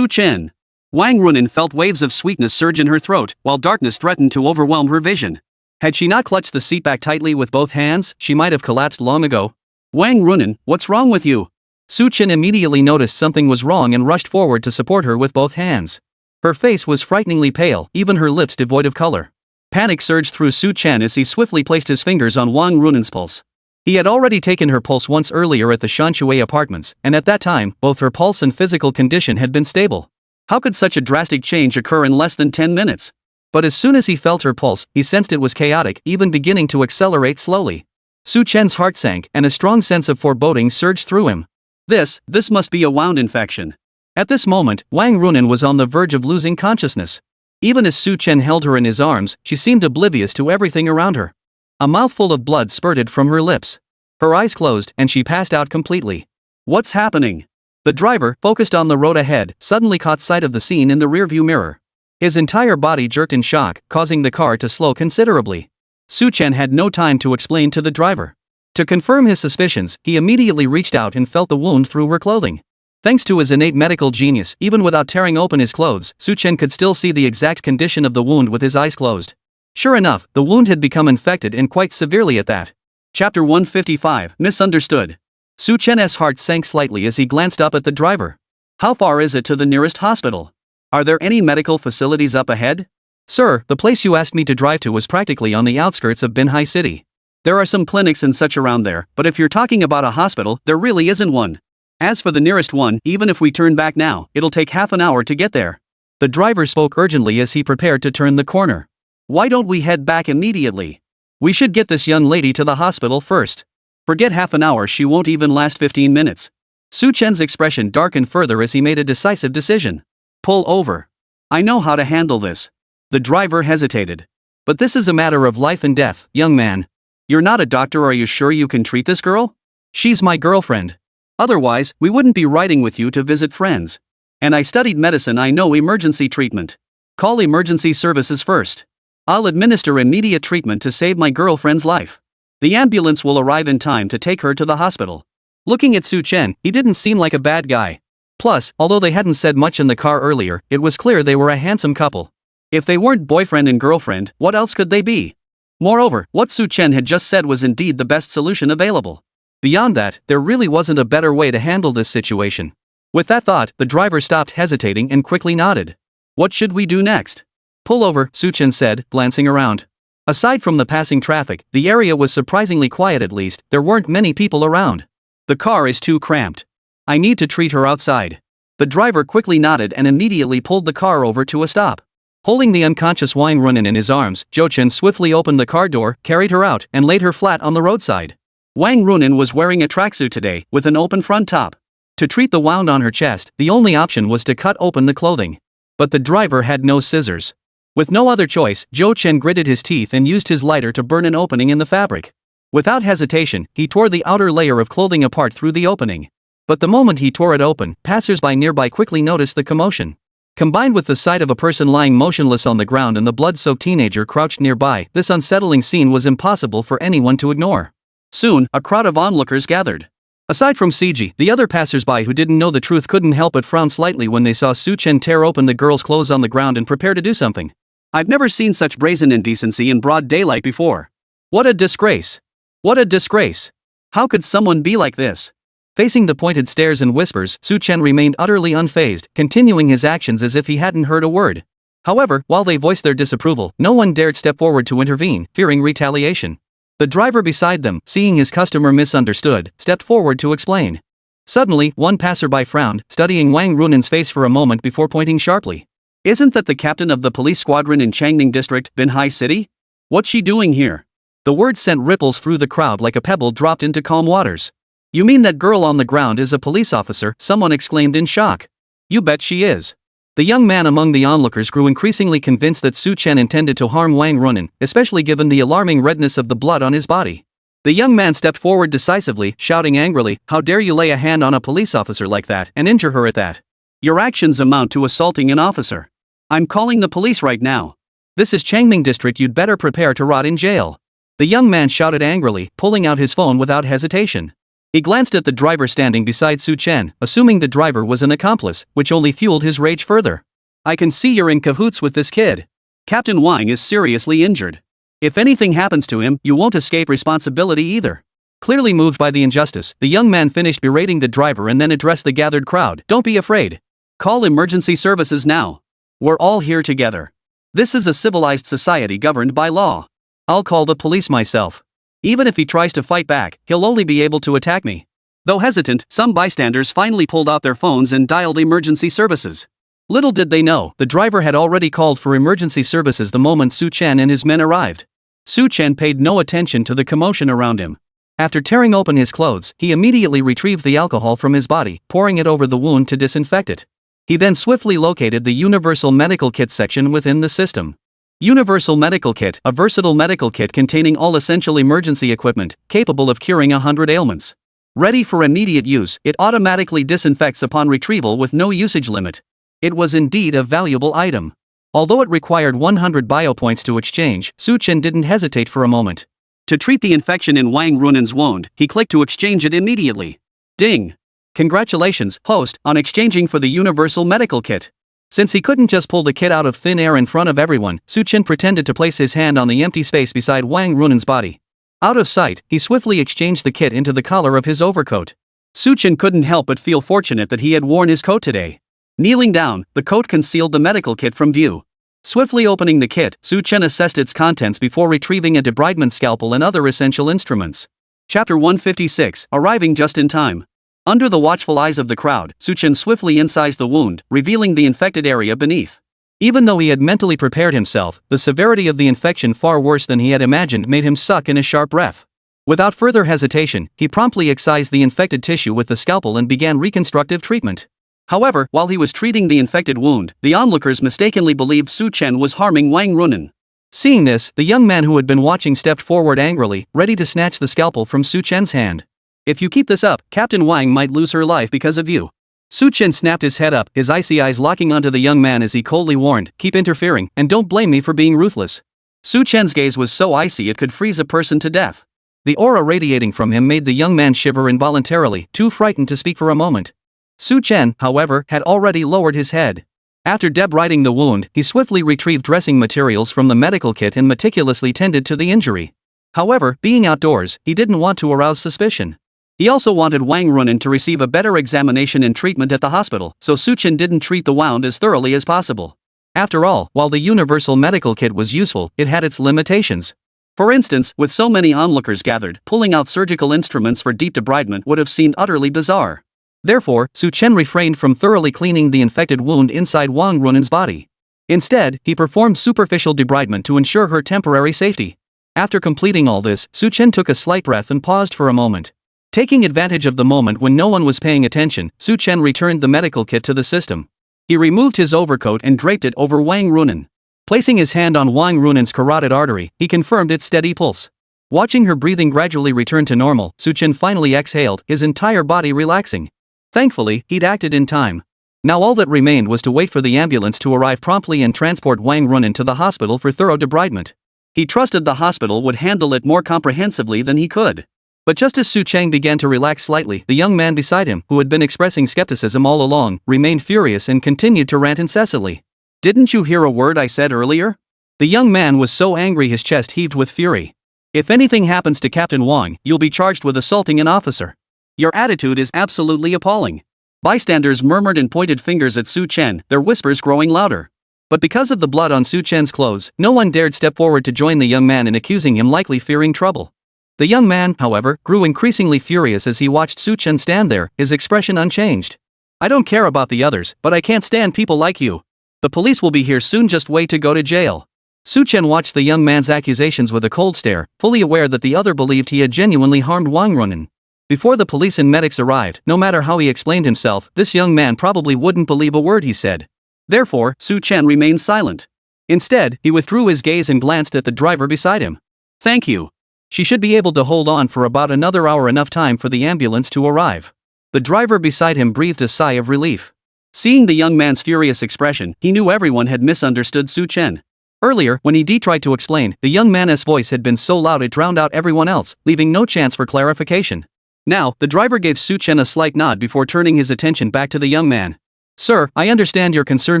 Chen. Wang Runan felt waves of sweetness surge in her throat, while darkness threatened to overwhelm her vision. Had she not clutched the seat back tightly with both hands, she might have collapsed long ago. Wang Runan, what's wrong with you? Su Chen immediately noticed something was wrong and rushed forward to support her with both hands. Her face was frighteningly pale, even her lips devoid of color. Panic surged through Su Chen as he swiftly placed his fingers on Wang Runan's pulse. He had already taken her pulse once earlier at the Shanshui apartments, and at that time, both her pulse and physical condition had been stable. How could such a drastic change occur in less than 10 minutes? But as soon as he felt her pulse, he sensed it was chaotic, even beginning to accelerate slowly. Su Chen's heart sank, and a strong sense of foreboding surged through him. This must be a wound infection. At this moment, Wang Runan was on the verge of losing consciousness. Even as Su Chen held her in his arms, she seemed oblivious to everything around her. A mouthful of blood spurted from her lips. Her eyes closed, and she passed out completely. What's happening? The driver, focused on the road ahead, suddenly caught sight of the scene in the rearview mirror. His entire body jerked in shock, causing the car to slow considerably. Su Chen had no time to explain to the driver. To confirm his suspicions, he immediately reached out and felt the wound through her clothing. Thanks to his innate medical genius, even without tearing open his clothes, Su Chen could still see the exact condition of the wound with his eyes closed. Sure enough, the wound had become infected, and quite severely at that. Chapter 155, Misunderstood. Su Chen's heart sank slightly as he glanced up at the driver. How far is it to the nearest hospital? Are there any medical facilities up ahead? Sir, the place you asked me to drive to was practically on the outskirts of Binhai City. There are some clinics and such around there, but if you're talking about a hospital, there really isn't one. As for the nearest one, even if we turn back now, it'll take half an hour to get there. The driver spoke urgently as he prepared to turn the corner. Why don't we head back immediately? We should get this young lady to the hospital first. Forget half an hour, she won't even last 15 minutes. Su Chen's expression darkened further as he made a decisive decision. Pull over. I know how to handle this. The driver hesitated. But this is a matter of life and death, young man. You're not a doctor, are you sure you can treat this girl? She's my girlfriend. Otherwise, we wouldn't be riding with you to visit friends. And I studied medicine, I know emergency treatment. Call emergency services first. I'll administer immediate treatment to save my girlfriend's life. The ambulance will arrive in time to take her to the hospital. Looking at Su Chen, he didn't seem like a bad guy. Plus, although they hadn't said much in the car earlier, it was clear they were a handsome couple. If they weren't boyfriend and girlfriend, what else could they be? Moreover, what Su Chen had just said was indeed the best solution available. Beyond that, there really wasn't a better way to handle this situation. With that thought, the driver stopped hesitating and quickly nodded. What should we do next? Pull over, Su Chen said, glancing around. Aside from the passing traffic, the area was surprisingly quiet. At least, there weren't many people around. The car is too cramped. I need to treat her outside. The driver quickly nodded and immediately pulled the car over to a stop. Holding the unconscious Wang Runan in his arms, Chen swiftly opened the car door, carried her out, and laid her flat on the roadside. Wang Runan was wearing a tracksuit today, with an open front top. To treat the wound on her chest, the only option was to cut open the clothing. But the driver had no scissors. With no other choice, Chen gritted his teeth and used his lighter to burn an opening in the fabric. Without hesitation, he tore the outer layer of clothing apart through the opening. But the moment he tore it open, passers-by nearby quickly noticed the commotion. Combined with the sight of a person lying motionless on the ground and the blood-soaked teenager crouched nearby, this unsettling scene was impossible for anyone to ignore. Soon, a crowd of onlookers gathered. Aside from CG, the other passers-by who didn't know the truth couldn't help but frown slightly when they saw Su Chen tear open the girl's clothes on the ground and prepare to do something. I've never seen such brazen indecency in broad daylight before. What a disgrace! What a disgrace! How could someone be like this? Facing the pointed stares and whispers, Su Chen remained utterly unfazed, continuing his actions as if he hadn't heard a word. However, while they voiced their disapproval, no one dared step forward to intervene, fearing retaliation. The driver beside them, seeing his customer misunderstood, stepped forward to explain. Suddenly, one passerby frowned, studying Wang Runan's face for a moment before pointing sharply. Isn't that the captain of the police squadron in Changning District, Binhai City? What's she doing here? The word sent ripples through the crowd like a pebble dropped into calm waters. You mean that girl on the ground is a police officer? Someone exclaimed in shock. You bet she is. The young man among the onlookers grew increasingly convinced that Su Chen intended to harm Wang Runan, especially given the alarming redness of the blood on his body. The young man stepped forward decisively, shouting angrily, "How dare you lay a hand on a police officer like that and injure her at that? Your actions amount to assaulting an officer. I'm calling the police right now. This is Changming District, you'd better prepare to rot in jail." The young man shouted angrily, pulling out his phone without hesitation. He glanced at the driver standing beside Su Chen, assuming the driver was an accomplice, which only fueled his rage further. "I can see you're in cahoots with this kid. Captain Wang is seriously injured. If anything happens to him, you won't escape responsibility either." Clearly moved by the injustice, the young man finished berating the driver and then addressed the gathered crowd. "Don't be afraid. Call emergency services now. We're all here together. This is a civilized society governed by law. I'll call the police myself. Even if he tries to fight back, he'll only be able to attack me." Though hesitant, some bystanders finally pulled out their phones and dialed emergency services. Little did they know, the driver had already called for emergency services the moment Su Chen and his men arrived. Su Chen paid no attention to the commotion around him. After tearing open his clothes, he immediately retrieved the alcohol from his body, pouring it over the wound to disinfect it. He then swiftly located the Universal Medical Kit section within the system. Universal Medical Kit, a versatile medical kit containing all essential emergency equipment, capable of curing 100 ailments. Ready for immediate use, it automatically disinfects upon retrieval with no usage limit. It was indeed a valuable item. Although it required 100 biopoints to exchange, Su Chen didn't hesitate for a moment. To treat the infection in Wang Runan's wound, he clicked to exchange it immediately. Ding! Congratulations, host, on exchanging for the Universal Medical Kit. Since he couldn't just pull the kit out of thin air in front of everyone, Su Chen pretended to place his hand on the empty space beside Wang Runan's body. Out of sight, he swiftly exchanged the kit into the collar of his overcoat. Su Chen couldn't help but feel fortunate that he had worn his coat today. Kneeling down, the coat concealed the medical kit from view. Swiftly opening the kit, Su Chen assessed its contents before retrieving a debridement scalpel and other essential instruments. Chapter 156, arriving just in time. Under the watchful eyes of the crowd, Su Chen swiftly incised the wound, revealing the infected area beneath. Even though he had mentally prepared himself, the severity of the infection, far worse than he had imagined, made him suck in a sharp breath. Without further hesitation, he promptly excised the infected tissue with the scalpel and began reconstructive treatment. However, while he was treating the infected wound, the onlookers mistakenly believed Su Chen was harming Wang Runan. Seeing this, the young man who had been watching stepped forward angrily, ready to snatch the scalpel from Su Chen's hand. "If you keep this up, Captain Wang might lose her life because of you." Su Chen snapped his head up, his icy eyes locking onto the young man as he coldly warned, "Keep interfering, and don't blame me for being ruthless." Su Chen's gaze was so icy it could freeze a person to death. The aura radiating from him made the young man shiver involuntarily, too frightened to speak for a moment. Su Chen, however, had already lowered his head. After debriding the wound, he swiftly retrieved dressing materials from the medical kit and meticulously tended to the injury. However, being outdoors, he didn't want to arouse suspicion. He also wanted Wang Runan to receive a better examination and treatment at the hospital, so Su Chen didn't treat the wound as thoroughly as possible. After all, while the Universal Medical Kit was useful, it had its limitations. For instance, with so many onlookers gathered, pulling out surgical instruments for deep debridement would have seemed utterly bizarre. Therefore, Su Chen refrained from thoroughly cleaning the infected wound inside Wang Runan's body. Instead, he performed superficial debridement to ensure her temporary safety. After completing all this, Su Chen took a slight breath and paused for a moment. Taking advantage of the moment when no one was paying attention, Su Chen returned the medical kit to the system. He removed his overcoat and draped it over Wang Runan. Placing his hand on Wang Runan's carotid artery, he confirmed its steady pulse. Watching her breathing gradually return to normal, Su Chen finally exhaled, his entire body relaxing. Thankfully, he'd acted in time. Now all that remained was to wait for the ambulance to arrive promptly and transport Wang Runan to the hospital for thorough debridement. He trusted the hospital would handle it more comprehensively than he could. But just as Su Chen began to relax slightly, the young man beside him, who had been expressing skepticism all along, remained furious and continued to rant incessantly. "Didn't you hear a word I said earlier?" The young man was so angry his chest heaved with fury. "If anything happens to Captain Wang, you'll be charged with assaulting an officer. Your attitude is absolutely appalling." Bystanders murmured and pointed fingers at Su Chen, their whispers growing louder. But because of the blood on Su Chen's clothes, no one dared step forward to join the young man in accusing him, likely fearing trouble. The young man, however, grew increasingly furious as he watched Su Chen stand there, his expression unchanged. "I don't care about the others, but I can't stand people like you. The police will be here soon, just wait to go to jail." Su Chen watched the young man's accusations with a cold stare, fully aware that the other believed he had genuinely harmed Wang Runin. Before the police and medics arrived, no matter how he explained himself, this young man probably wouldn't believe a word he said. Therefore, Su Chen remained silent. Instead, he withdrew his gaze and glanced at the driver beside him. "Thank you. She should be able to hold on for about another hour, enough time for the ambulance to arrive." The driver beside him breathed a sigh of relief. Seeing the young man's furious expression, he knew everyone had misunderstood Su Chen. Earlier, when he tried to explain, the young man's voice had been so loud it drowned out everyone else, leaving no chance for clarification. Now, the driver gave Su Chen a slight nod before turning his attention back to the young man. "Sir, I understand your concern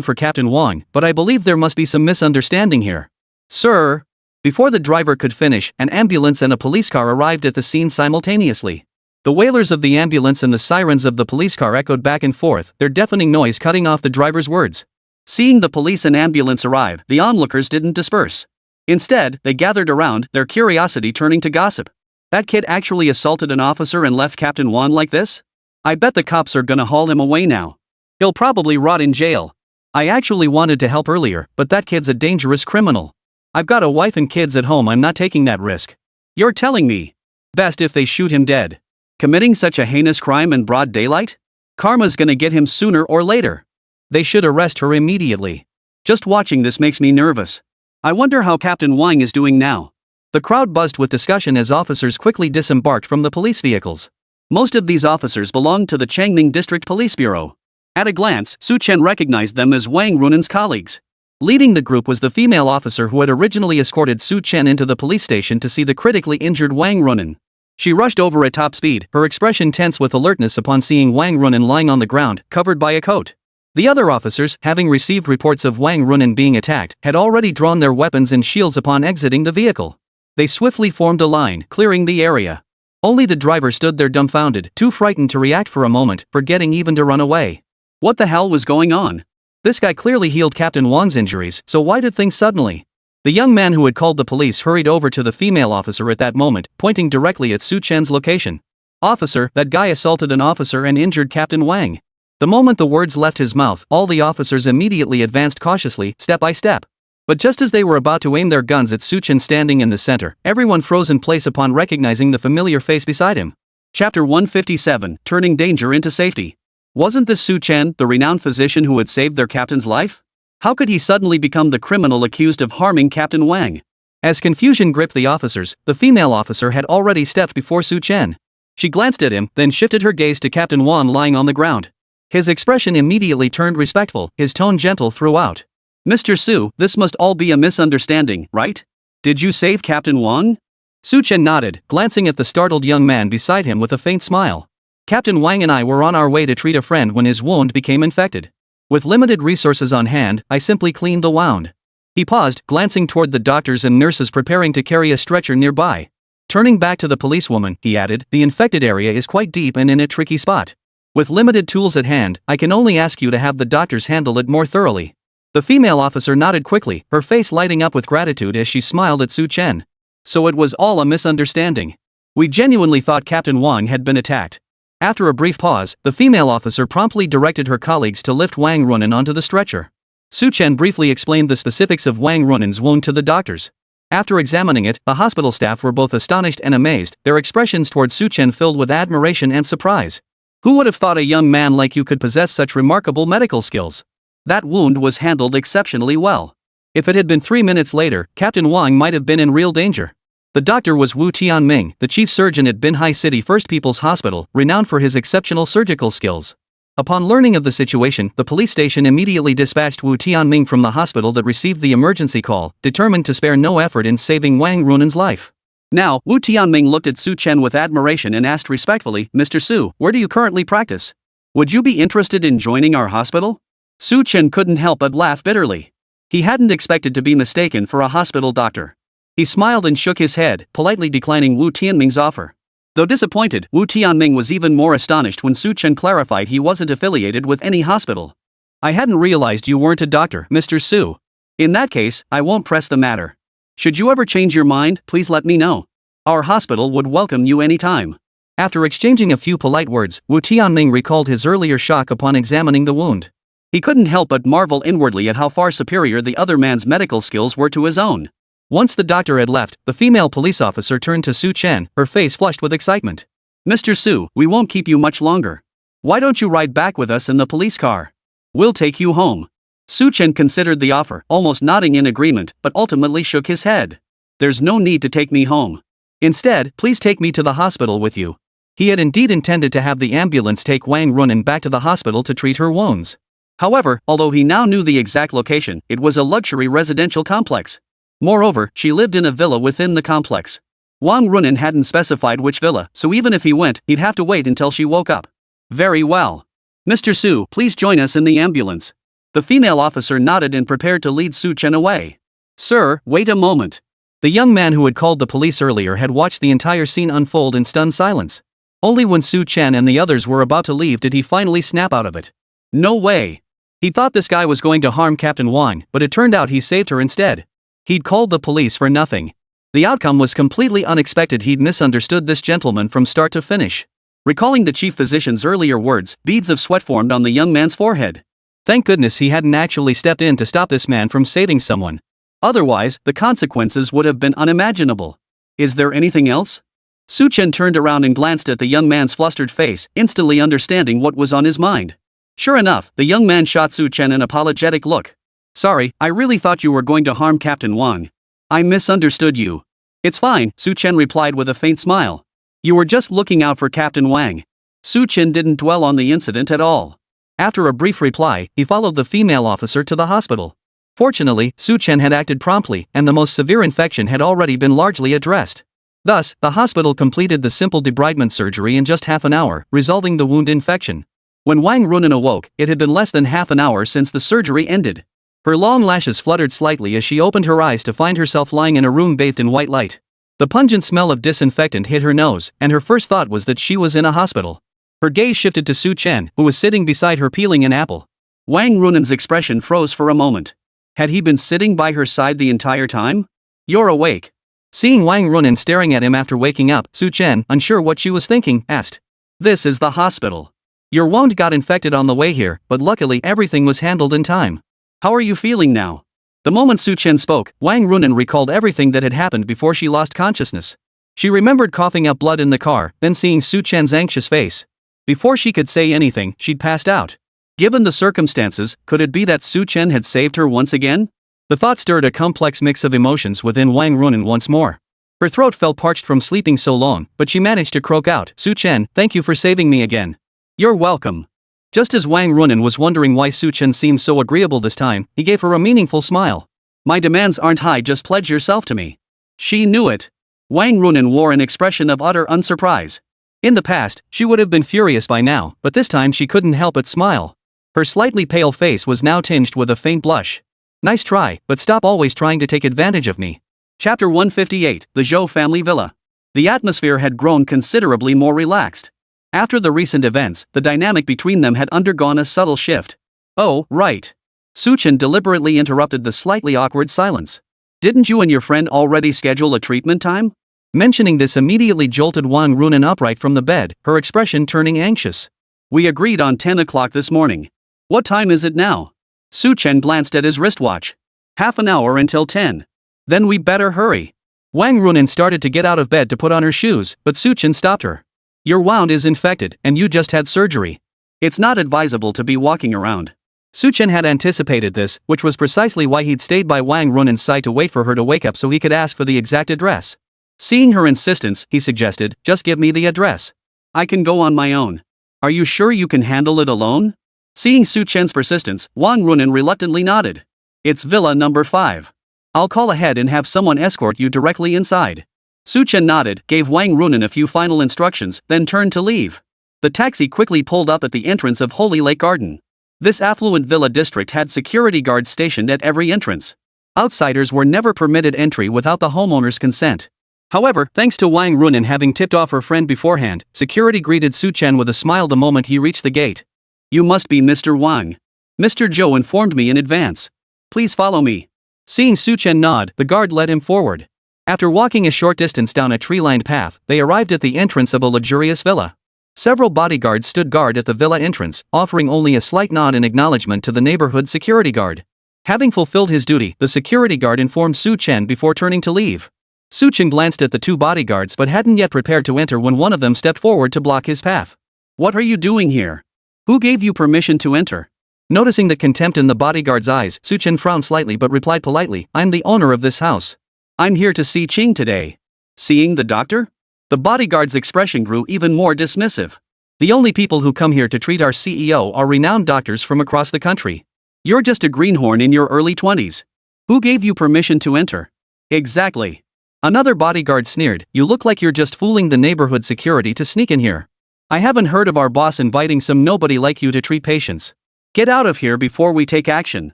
for Captain Wang, but I believe there must be some misunderstanding here." "Sir?" Before the driver could finish, an ambulance and a police car arrived at the scene simultaneously. The wailers of the ambulance and the sirens of the police car echoed back and forth, their deafening noise cutting off the driver's words. Seeing the police and ambulance arrive, the onlookers didn't disperse. Instead, they gathered around, their curiosity turning to gossip. "That kid actually assaulted an officer and left Captain Wang like this? I bet the cops are gonna haul him away now. He'll probably rot in jail. I actually wanted to help earlier, but that kid's a dangerous criminal. I've got a wife and kids at home, I'm not taking that risk." "You're telling me? Best if they shoot him dead. Committing such a heinous crime in broad daylight? Karma's gonna get him sooner or later. They should arrest her immediately. Just watching this makes me nervous. I wonder how Captain Wang is doing now." The crowd buzzed with discussion as officers quickly disembarked from the police vehicles. Most of these officers belonged to the Changning District Police Bureau. At a glance, Su Chen recognized them as Wang Runin's colleagues. Leading the group was the female officer who had originally escorted Su Chen into the police station to see the critically injured Wang Runin. She rushed over at top speed, her expression tense with alertness upon seeing Wang Runin lying on the ground, covered by a coat. The other officers, having received reports of Wang Runin being attacked, had already drawn their weapons and shields upon exiting the vehicle. They swiftly formed a line, clearing the area. Only the driver stood there dumbfounded, too frightened to react for a moment, forgetting even to run away. What the hell was going on? This guy clearly healed Captain Wang's injuries, so why did things suddenly? The young man who had called the police hurried over to the female officer at that moment, pointing directly at Su Chen's location. "Officer, that guy assaulted an officer and injured Captain Wang." The moment the words left his mouth, all the officers immediately advanced cautiously, step by step. But just as they were about to aim their guns at Su Chen standing in the center, everyone froze in place upon recognizing the familiar face beside him. Chapter 157, Turning Danger into Safety. Wasn't this Su Chen, the renowned physician who had saved their captain's life? How could he suddenly become the criminal accused of harming Captain Wang? As confusion gripped the officers, the female officer had already stepped before Su Chen. She glanced at him, then shifted her gaze to Captain Wang lying on the ground. His expression immediately turned respectful, his tone gentle throughout. "Mr. Su, this must all be a misunderstanding, right? Did you save Captain Wang?" Su Chen nodded, glancing at the startled young man beside him with a faint smile. "Captain Wang and I were on our way to treat a friend when his wound became infected. With limited resources on hand, I simply cleaned the wound." He paused, glancing toward the doctors and nurses preparing to carry a stretcher nearby. Turning back to the policewoman, he added, "The infected area is quite deep and in a tricky spot. With limited tools at hand, I can only ask you to have the doctors handle it more thoroughly." The female officer nodded quickly, her face lighting up with gratitude as she smiled at Su Chen. "So it was all a misunderstanding. We genuinely thought Captain Wang had been attacked." After a brief pause, the female officer promptly directed her colleagues to lift Wang Runin onto the stretcher. Su Chen briefly explained the specifics of Wang Runin's wound to the doctors. After examining it, the hospital staff were both astonished and amazed, their expressions toward Su Chen filled with admiration and surprise. "Who would have thought a young man like you could possess such remarkable medical skills? That wound was handled exceptionally well. If it had been 3 minutes later, Captain Wang might have been in real danger." The doctor was Wu Tianming, the chief surgeon at Binhai City First People's Hospital, renowned for his exceptional surgical skills. Upon learning of the situation, the police station immediately dispatched Wu Tianming from the hospital that received the emergency call, determined to spare no effort in saving Wang Runin's life. Now, Wu Tianming looked at Su Chen with admiration and asked respectfully, "Mr. Su, where do you currently practice? Would you be interested in joining our hospital?" Su Chen couldn't help but laugh bitterly. He hadn't expected to be mistaken for a hospital doctor. He smiled and shook his head, politely declining Wu Tianming's offer. Though disappointed, Wu Tianming was even more astonished when Su Chen clarified he wasn't affiliated with any hospital. "I hadn't realized you weren't a doctor, Mr. Su. In that case, I won't press the matter. Should you ever change your mind, please let me know. Our hospital would welcome you anytime." After exchanging a few polite words, Wu Tianming recalled his earlier shock upon examining the wound. He couldn't help but marvel inwardly at how far superior the other man's medical skills were to his own. Once the doctor had left, the female police officer turned to Su Chen, her face flushed with excitement. "Mr. Su, we won't keep you much longer. Why don't you ride back with us in the police car? We'll take you home." Su Chen considered the offer, almost nodding in agreement, but ultimately shook his head. "There's no need to take me home. Instead, please take me to the hospital with you." He had indeed intended to have the ambulance take Wang Runan back to the hospital to treat her wounds. However, although he now knew the exact location, it was a luxury residential complex. Moreover, she lived in a villa within the complex. Wang Runan hadn't specified which villa, so even if he went, he'd have to wait until she woke up. "Very well. Mr. Su, please join us in the ambulance." The female officer nodded and prepared to lead Su Chen away. "Sir, wait a moment." The young man who had called the police earlier had watched the entire scene unfold in stunned silence. Only when Su Chen and the others were about to leave did he finally snap out of it. "No way." He thought this guy was going to harm Captain Wang, but it turned out he saved her instead. He'd called the police for nothing. The outcome was completely unexpected. He'd misunderstood this gentleman from start to finish. Recalling the chief physician's earlier words, beads of sweat formed on the young man's forehead. Thank goodness he hadn't actually stepped in to stop this man from saving someone. Otherwise, the consequences would have been unimaginable. "Is there anything else?" Su Chen turned around and glanced at the young man's flustered face, instantly understanding what was on his mind. Sure enough, the young man shot Su Chen an apologetic look. "Sorry, I really thought you were going to harm Captain Wang. I misunderstood you." "It's fine," Su Chen replied with a faint smile. "You were just looking out for Captain Wang." Su Chen didn't dwell on the incident at all. After a brief reply, he followed the female officer to the hospital. Fortunately, Su Chen had acted promptly, and the most severe infection had already been largely addressed. Thus, the hospital completed the simple debridement surgery in just half an hour, resolving the wound infection. When Wang Runan awoke, it had been less than half an hour since the surgery ended. Her long lashes fluttered slightly as she opened her eyes to find herself lying in a room bathed in white light. The pungent smell of disinfectant hit her nose, and her first thought was that she was in a hospital. Her gaze shifted to Su Chen, who was sitting beside her peeling an apple. Wang Runan's expression froze for a moment. Had he been sitting by her side the entire time? "You're awake." Seeing Wang Runan staring at him after waking up, Su Chen, unsure what she was thinking, asked. "This is the hospital. Your wound got infected on the way here, but luckily everything was handled in time. How are you feeling now?" The moment Su Chen spoke, Wang Runan recalled everything that had happened before she lost consciousness. She remembered coughing up blood in the car, then seeing Su Chen's anxious face. Before she could say anything, she'd passed out. Given the circumstances, could it be that Su Chen had saved her once again? The thought stirred a complex mix of emotions within Wang Runan once more. Her throat felt parched from sleeping so long, but she managed to croak out, "Su Chen, thank you for saving me again." "You're welcome." Just as Wang Runan was wondering why Su Chen seemed so agreeable this time, he gave her a meaningful smile. "My demands aren't high, just pledge yourself to me." She knew it. Wang Runan wore an expression of utter unsurprise. In the past, she would have been furious by now, but this time she couldn't help but smile. Her slightly pale face was now tinged with a faint blush. "Nice try, but stop always trying to take advantage of me." Chapter 158, The Zhou Family Villa. The atmosphere had grown considerably more relaxed. After the recent events, the dynamic between them had undergone a subtle shift. "Oh, right." Su Chen deliberately interrupted the slightly awkward silence. "Didn't you and your friend already schedule a treatment time?" Mentioning this immediately jolted Wang Runan upright from the bed, her expression turning anxious. "We agreed on 10 o'clock this morning. What time is it now?" Su Chen glanced at his wristwatch. "Half an hour until 10. Then we better hurry." Wang Runan started to get out of bed to put on her shoes, but Su Chen stopped her. "Your wound is infected, and you just had surgery. It's not advisable to be walking around." Su Chen had anticipated this, which was precisely why he'd stayed by Wang Runan's side to wait for her to wake up so he could ask for the exact address. Seeing her insistence, he suggested, "Just give me the address. I can go on my own." "Are you sure you can handle it alone?" Seeing Su Chen's persistence, Wang Runan reluctantly nodded. "It's Villa number 5. I'll call ahead and have someone escort you directly inside." Su Chen nodded, gave Wang Runan a few final instructions, then turned to leave. The taxi quickly pulled up at the entrance of Holy Lake Garden. This affluent villa district had security guards stationed at every entrance. Outsiders were never permitted entry without the homeowner's consent. However, thanks to Wang Runan having tipped off her friend beforehand, security greeted Su Chen with a smile the moment he reached the gate. "You must be Mr. Wang. Mr. Zhou informed me in advance. Please follow me." Seeing Su Chen nod, the guard led him forward. After walking a short distance down a tree-lined path, they arrived at the entrance of a luxurious villa. Several bodyguards stood guard at the villa entrance, offering only a slight nod in acknowledgement to the neighborhood security guard. Having fulfilled his duty, the security guard informed Su Chen before turning to leave. Su Chen glanced at the two bodyguards but hadn't yet prepared to enter when one of them stepped forward to block his path. "What are you doing here? Who gave you permission to enter?" Noticing the contempt in the bodyguard's eyes, Su Chen frowned slightly but replied politely, "I'm the owner of this house. I'm here to see Ching today." "Seeing the doctor?" The bodyguard's expression grew even more dismissive. "The only people who come here to treat our CEO are renowned doctors from across the country. You're just a greenhorn in your early 20s. Who gave you permission to enter?" "Exactly." Another bodyguard sneered, "You look like you're just fooling the neighborhood security to sneak in here. I haven't heard of our boss inviting some nobody like you to treat patients. Get out of here before we take action."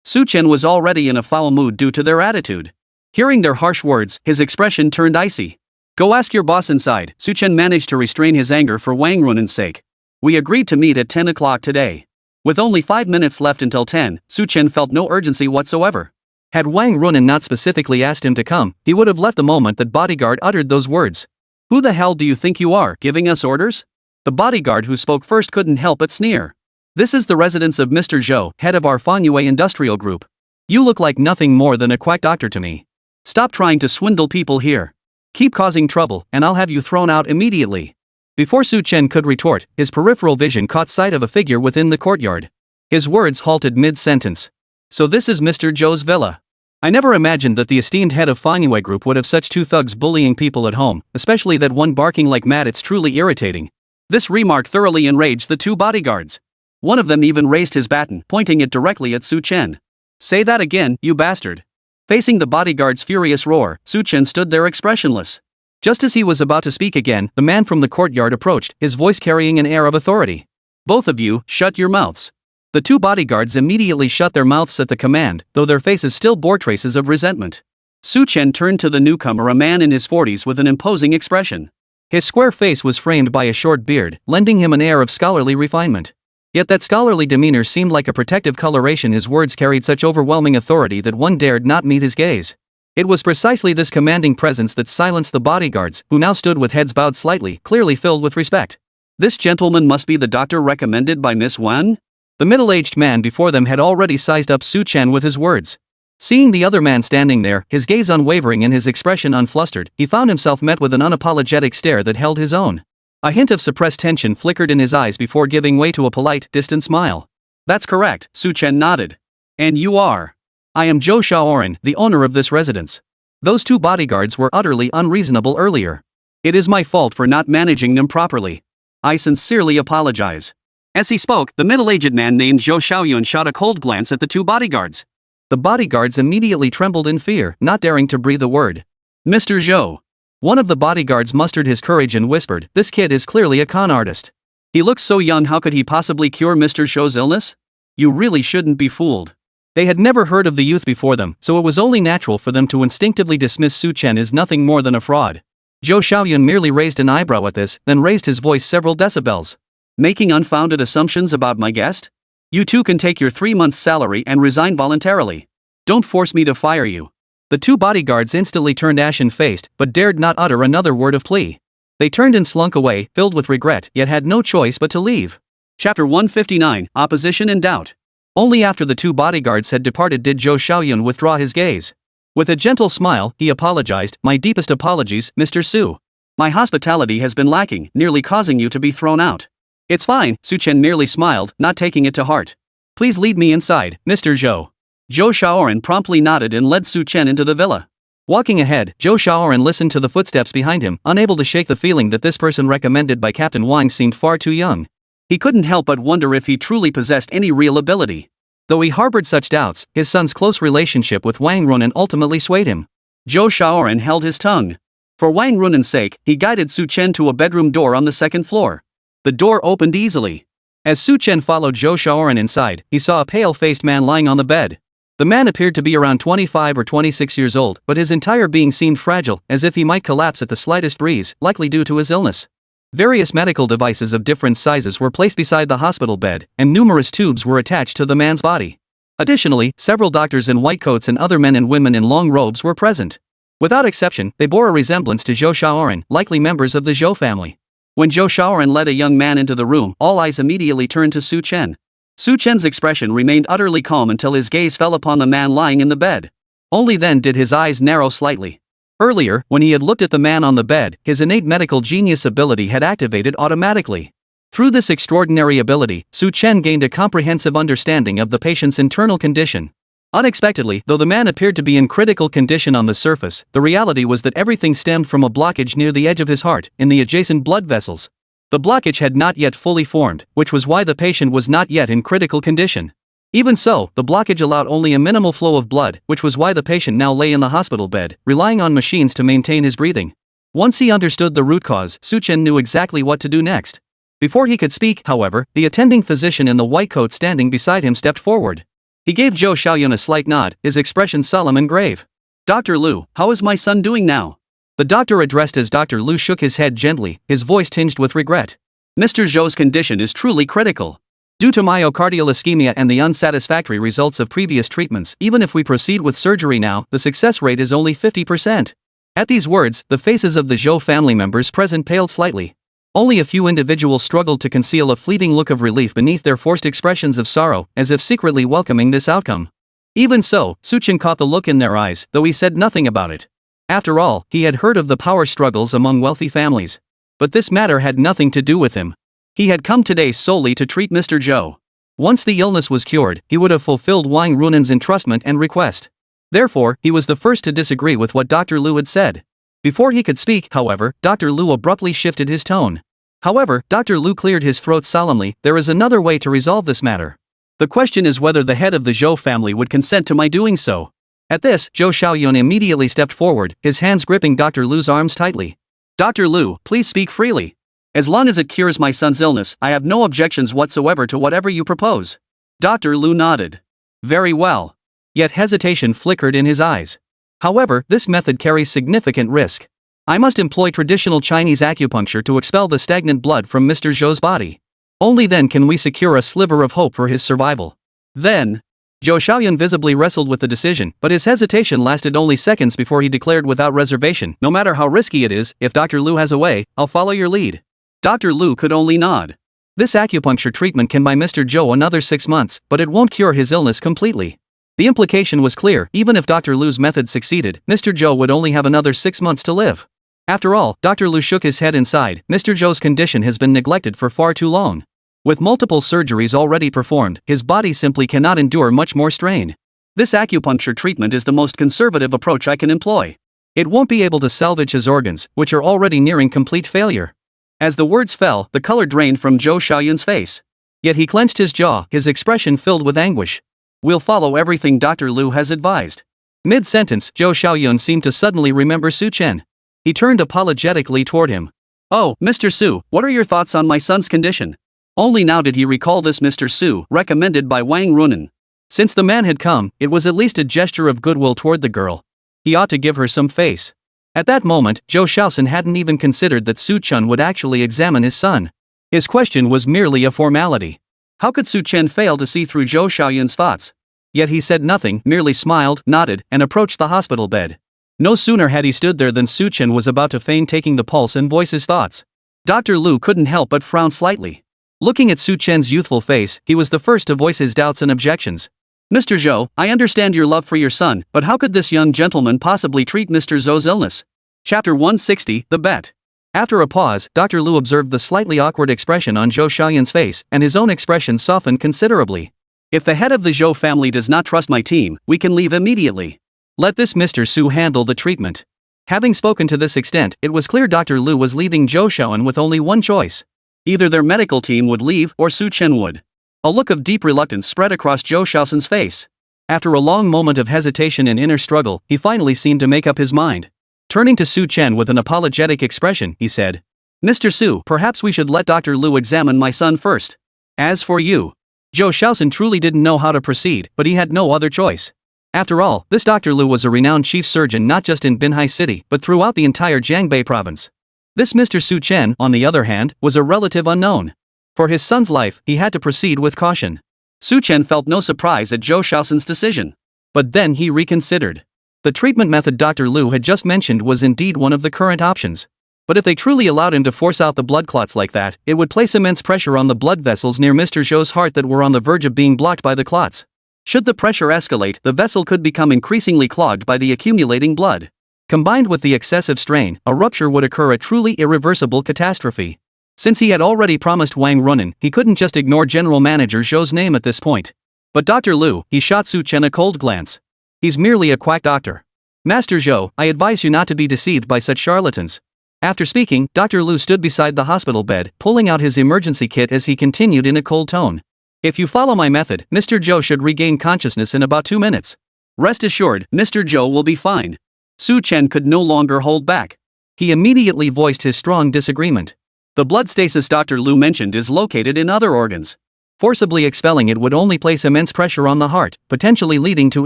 Su Chen was already in a foul mood due to their attitude. Hearing their harsh words, his expression turned icy. "Go ask your boss inside." Su Chen managed to restrain his anger for Wang Runen's sake. "We agreed to meet at 10 o'clock today." With only 5 minutes left until 10, Su Chen felt no urgency whatsoever. Had Wang Runen not specifically asked him to come, he would have left the moment that bodyguard uttered those words. "Who the hell do you think you are, giving us orders?" The bodyguard who spoke first couldn't help but sneer. "This is the residence of Mr. Zhou, head of our Fanhua Industrial Group. You look like nothing more than a quack doctor to me. Stop trying to swindle people here. Keep causing trouble, and I'll have you thrown out immediately." Before Su Chen could retort, his peripheral vision caught sight of a figure within the courtyard. His words halted mid-sentence. "So this is Mr. Zhou's villa. I never imagined that the esteemed head of Fanhua Group would have such two thugs bullying people at home, especially that one barking like mad. It's truly irritating." This remark thoroughly enraged the two bodyguards. One of them even raised his baton, pointing it directly at Su Chen. "Say that again, you bastard." Facing the bodyguard's furious roar, Su Chen stood there expressionless. Just as he was about to speak again, the man from the courtyard approached, his voice carrying an air of authority. "Both of you, shut your mouths." The two bodyguards immediately shut their mouths at the command, though their faces still bore traces of resentment. Su Chen turned to the newcomer, a man in his 40s with an imposing expression. His square face was framed by a short beard, lending him an air of scholarly refinement. Yet that scholarly demeanor seemed like a protective coloration. His words carried such overwhelming authority that one dared not meet his gaze. It was precisely this commanding presence that silenced the bodyguards, who now stood with heads bowed slightly, clearly filled with respect. "This gentleman must be the doctor recommended by Miss Wan?" The middle-aged man before them had already sized up Su Chen with his words. Seeing the other man standing there, his gaze unwavering and his expression unflustered, he found himself met with an unapologetic stare that held his own. A hint of suppressed tension flickered in his eyes before giving way to a polite, distant smile. "That's correct," Su Chen nodded. "And you are?" "I am Zhou Shaoran, the owner of this residence." Those two bodyguards were utterly unreasonable earlier. "It is my fault for not managing them properly. I sincerely apologize." As he spoke, the middle-aged man named Zhou Shaoyun shot a cold glance at the two bodyguards. The bodyguards immediately trembled in fear, not daring to breathe a word. "Mr. Zhou." One of the bodyguards mustered his courage and whispered, "This kid is clearly a con artist. He looks so young. How could he possibly cure Mr. Zhou's illness? You really shouldn't be fooled." They had never heard of the youth before them, so it was only natural for them to instinctively dismiss Su Chen as nothing more than a fraud. Zhou Shaoyun merely raised an eyebrow at this, then raised his voice several decibels. "Making unfounded assumptions about my guest? You two can take your 3 months' salary and resign voluntarily. Don't force me to fire you." The two bodyguards instantly turned ashen-faced, but dared not utter another word of plea. They turned and slunk away, filled with regret, yet had no choice but to leave. Chapter 159, Opposition and Doubt. Only after the two bodyguards had departed did Zhou Shaoyun withdraw his gaze. With a gentle smile, he apologized, "My deepest apologies, Mr. Su. My hospitality has been lacking, nearly causing you to be thrown out." "It's fine," Su Chen merely smiled, not taking it to heart. "Please lead me inside, Mr. Zhou." Zhou Shaoran promptly nodded and led Su Chen into the villa. Walking ahead, Zhou Shaoran listened to the footsteps behind him, unable to shake the feeling that this person recommended by Captain Wang seemed far too young. He couldn't help but wonder if he truly possessed any real ability. Though he harbored such doubts, his son's close relationship with Wang Runen ultimately swayed him. Zhou Shaoran held his tongue. For Wang Runen's sake, he guided Su Chen to a bedroom door on the second floor. The door opened easily. As Su Chen followed Zhou Shaoran inside, he saw a pale-faced man lying on the bed. The man appeared to be around 25 or 26 years old, but his entire being seemed fragile, as if he might collapse at the slightest breeze, likely due to his illness. Various medical devices of different sizes were placed beside the hospital bed, and numerous tubes were attached to the man's body. Additionally, several doctors in white coats and other men and women in long robes were present. Without exception, they bore a resemblance to Zhou Shaoran, likely members of the Zhou family. When Zhou Shaoran led a young man into the room, all eyes immediately turned to Su Chen. Su Chen's expression remained utterly calm until his gaze fell upon the man lying in the bed. Only then did his eyes narrow slightly. Earlier, when he had looked at the man on the bed, his innate medical genius ability had activated automatically. Through this extraordinary ability, Su Chen gained a comprehensive understanding of the patient's internal condition. Unexpectedly, though the man appeared to be in critical condition on the surface, the reality was that everything stemmed from a blockage near the edge of his heart, in the adjacent blood vessels. The blockage had not yet fully formed, which was why the patient was not yet in critical condition. Even so, the blockage allowed only a minimal flow of blood, which was why the patient now lay in the hospital bed, relying on machines to maintain his breathing. Once he understood the root cause, Su Chen knew exactly what to do next. Before he could speak, however, the attending physician in the white coat standing beside him stepped forward. He gave Zhou Shaoyun a slight nod, his expression solemn and grave. "Dr. Lu, how is my son doing now?" The doctor addressed as Dr. Lu shook his head gently, his voice tinged with regret. "Mr. Zhou's condition is truly critical. Due to myocardial ischemia and the unsatisfactory results of previous treatments, even if we proceed with surgery now, the success rate is only 50%. At these words, the faces of the Zhou family members present paled slightly. Only a few individuals struggled to conceal a fleeting look of relief beneath their forced expressions of sorrow, as if secretly welcoming this outcome. Even so, Su Chen caught the look in their eyes, though he said nothing about it. After all, he had heard of the power struggles among wealthy families. But this matter had nothing to do with him. He had come today solely to treat Mr. Zhou. Once the illness was cured, he would have fulfilled Wang Runan's entrustment and request. Therefore, he was the first to disagree with what Dr. Lu had said. Before he could speak, however, Dr. Lu abruptly shifted his tone. However, Dr. Lu cleared his throat solemnly. "There is another way to resolve this matter. The question is whether the head of the Zhou family would consent to my doing so." At this, Zhou Shaoyun immediately stepped forward, his hands gripping Dr. Lu's arms tightly. "Dr. Lu, please speak freely. As long as it cures my son's illness, I have no objections whatsoever to whatever you propose." Dr. Lu nodded. "Very well." Yet hesitation flickered in his eyes. "However, this method carries significant risk. I must employ traditional Chinese acupuncture to expel the stagnant blood from Mr. Zhou's body. Only then can we secure a sliver of hope for his survival." Then, Zhou Shaoyun visibly wrestled with the decision, but his hesitation lasted only seconds before he declared without reservation, "No matter how risky it is, if Dr. Lu has a way, I'll follow your lead." Dr. Lu could only nod. This acupuncture treatment can buy Mr. Zhou another 6 months, but it won't cure his illness completely. The implication was clear: even if Dr. Lu's method succeeded, Mr. Zhou would only have another 6 months to live. After all, Dr. Lu shook his head and sighed, Mr. Zhou's condition has been neglected for far too long. With multiple surgeries already performed, his body simply cannot endure much more strain. This acupuncture treatment is the most conservative approach I can employ. It won't be able to salvage his organs, which are already nearing complete failure. As the words fell, the color drained from Zhou Shaoyun's face. Yet he clenched his jaw, his expression filled with anguish. "We'll follow everything Dr. Lu has advised." Mid-sentence, Zhou Shaoyun seemed to suddenly remember Su Chen. He turned apologetically toward him. "Oh, Mr. Su, what are your thoughts on my son's condition?" Only now did he recall this Mr. Su, recommended by Wang Runan. Since the man had come, it was at least a gesture of goodwill toward the girl. He ought to give her some face. At that moment, Zhou Shaosun hadn't even considered that Su Chen would actually examine his son. His question was merely a formality. How could Su Chen fail to see through Zhou Shaoyun's thoughts? Yet he said nothing, merely smiled, nodded, and approached the hospital bed. No sooner had he stood there than Su Chen was about to feign taking the pulse and voice his thoughts. Dr. Lu couldn't help but frown slightly. Looking at Su Chen's youthful face, he was the first to voice his doubts and objections. "Mr. Zhou, I understand your love for your son, but how could this young gentleman possibly treat Mr. Zhou's illness?" Chapter 160, The Bet. After a pause, Dr. Lu observed the slightly awkward expression on Zhou Shaoyun's face, and his own expression softened considerably. "If the head of the Zhou family does not trust my team, we can leave immediately. Let this Mr. Su handle the treatment." Having spoken to this extent, it was clear Dr. Lu was leaving Zhou Shaoyun with only one choice. Either their medical team would leave, or Su Chen would. A look of deep reluctance spread across Zhou Shaosun's face. After a long moment of hesitation and inner struggle, he finally seemed to make up his mind. Turning to Su Chen with an apologetic expression, he said, "Mr. Su, perhaps we should let Dr. Lu examine my son first. As for you." Zhou Shaosun truly didn't know how to proceed, but he had no other choice. After all, this Dr. Lu was a renowned chief surgeon not just in Binhai City, but throughout the entire Jiangbei province. This Mr. Su Chen, on the other hand, was a relative unknown. For his son's life, he had to proceed with caution. Su Chen felt no surprise at Zhou Shaosun's decision. But then he reconsidered. The treatment method Dr. Lu had just mentioned was indeed one of the current options. But if they truly allowed him to force out the blood clots like that, it would place immense pressure on the blood vessels near Mr. Zhou's heart that were on the verge of being blocked by the clots. Should the pressure escalate, the vessel could become increasingly clogged by the accumulating blood. Combined with the excessive strain, a rupture would occur, a truly irreversible catastrophe. Since he had already promised Wang Runan, he couldn't just ignore General Manager Zhou's name at this point. But Dr. Lu, he shot Su Chen a cold glance. He's merely a quack doctor. Master Zhou, I advise you not to be deceived by such charlatans. After speaking, Dr. Lu stood beside the hospital bed, pulling out his emergency kit as he continued in a cold tone. If you follow my method, Mr. Zhou should regain consciousness in about 2 minutes. Rest assured, Mr. Zhou will be fine. Su Chen could no longer hold back. He immediately voiced his strong disagreement. The blood stasis Dr. Lu mentioned is located in other organs. Forcibly expelling it would only place immense pressure on the heart, potentially leading to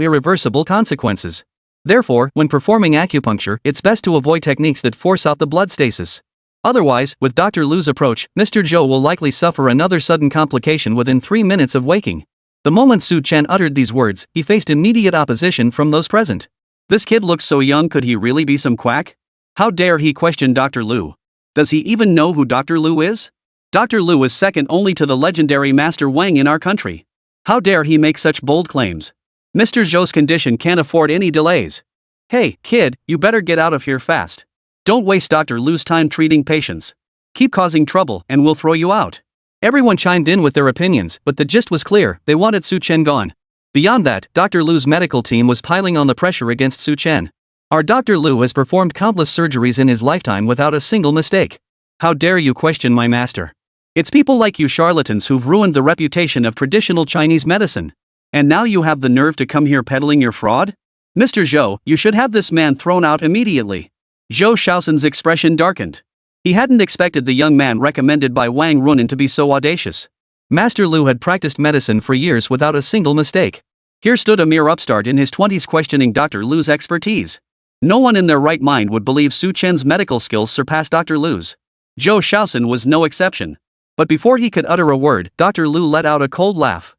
irreversible consequences. Therefore, when performing acupuncture, it's best to avoid techniques that force out the blood stasis. Otherwise, with Dr. Lu's approach, Mr. Zhou will likely suffer another sudden complication within 3 minutes of waking. The moment Su Chen uttered these words, he faced immediate opposition from those present. This kid looks so young, could he really be some quack? How dare he question Dr. Lu? Does he even know who Dr. Lu is? Dr. Lu is second only to the legendary Master Wang in our country. How dare he make such bold claims? Mr. Zhou's condition can't afford any delays. Hey, kid, you better get out of here fast. Don't waste Dr. Lu's time treating patients. Keep causing trouble and we'll throw you out. Everyone chimed in with their opinions, but the gist was clear: they wanted Su Chen gone. Beyond that, Dr. Lu's medical team was piling on the pressure against Su Chen. Our Dr. Lu has performed countless surgeries in his lifetime without a single mistake. How dare you question my master? It's people like you charlatans who've ruined the reputation of traditional Chinese medicine. And now you have the nerve to come here peddling your fraud? Mr. Zhou, you should have this man thrown out immediately. Zhou Shaoxin's expression darkened. He hadn't expected the young man recommended by Wang Runan to be so audacious. Master Lu had practiced medicine for years without a single mistake. Here stood a mere upstart in his 20s questioning Dr. Lu's expertise. No one in their right mind would believe Su Chen's medical skills surpassed Dr. Lu's. Zhou Shaoxin was no exception. But before he could utter a word, Dr. Lu let out a cold laugh.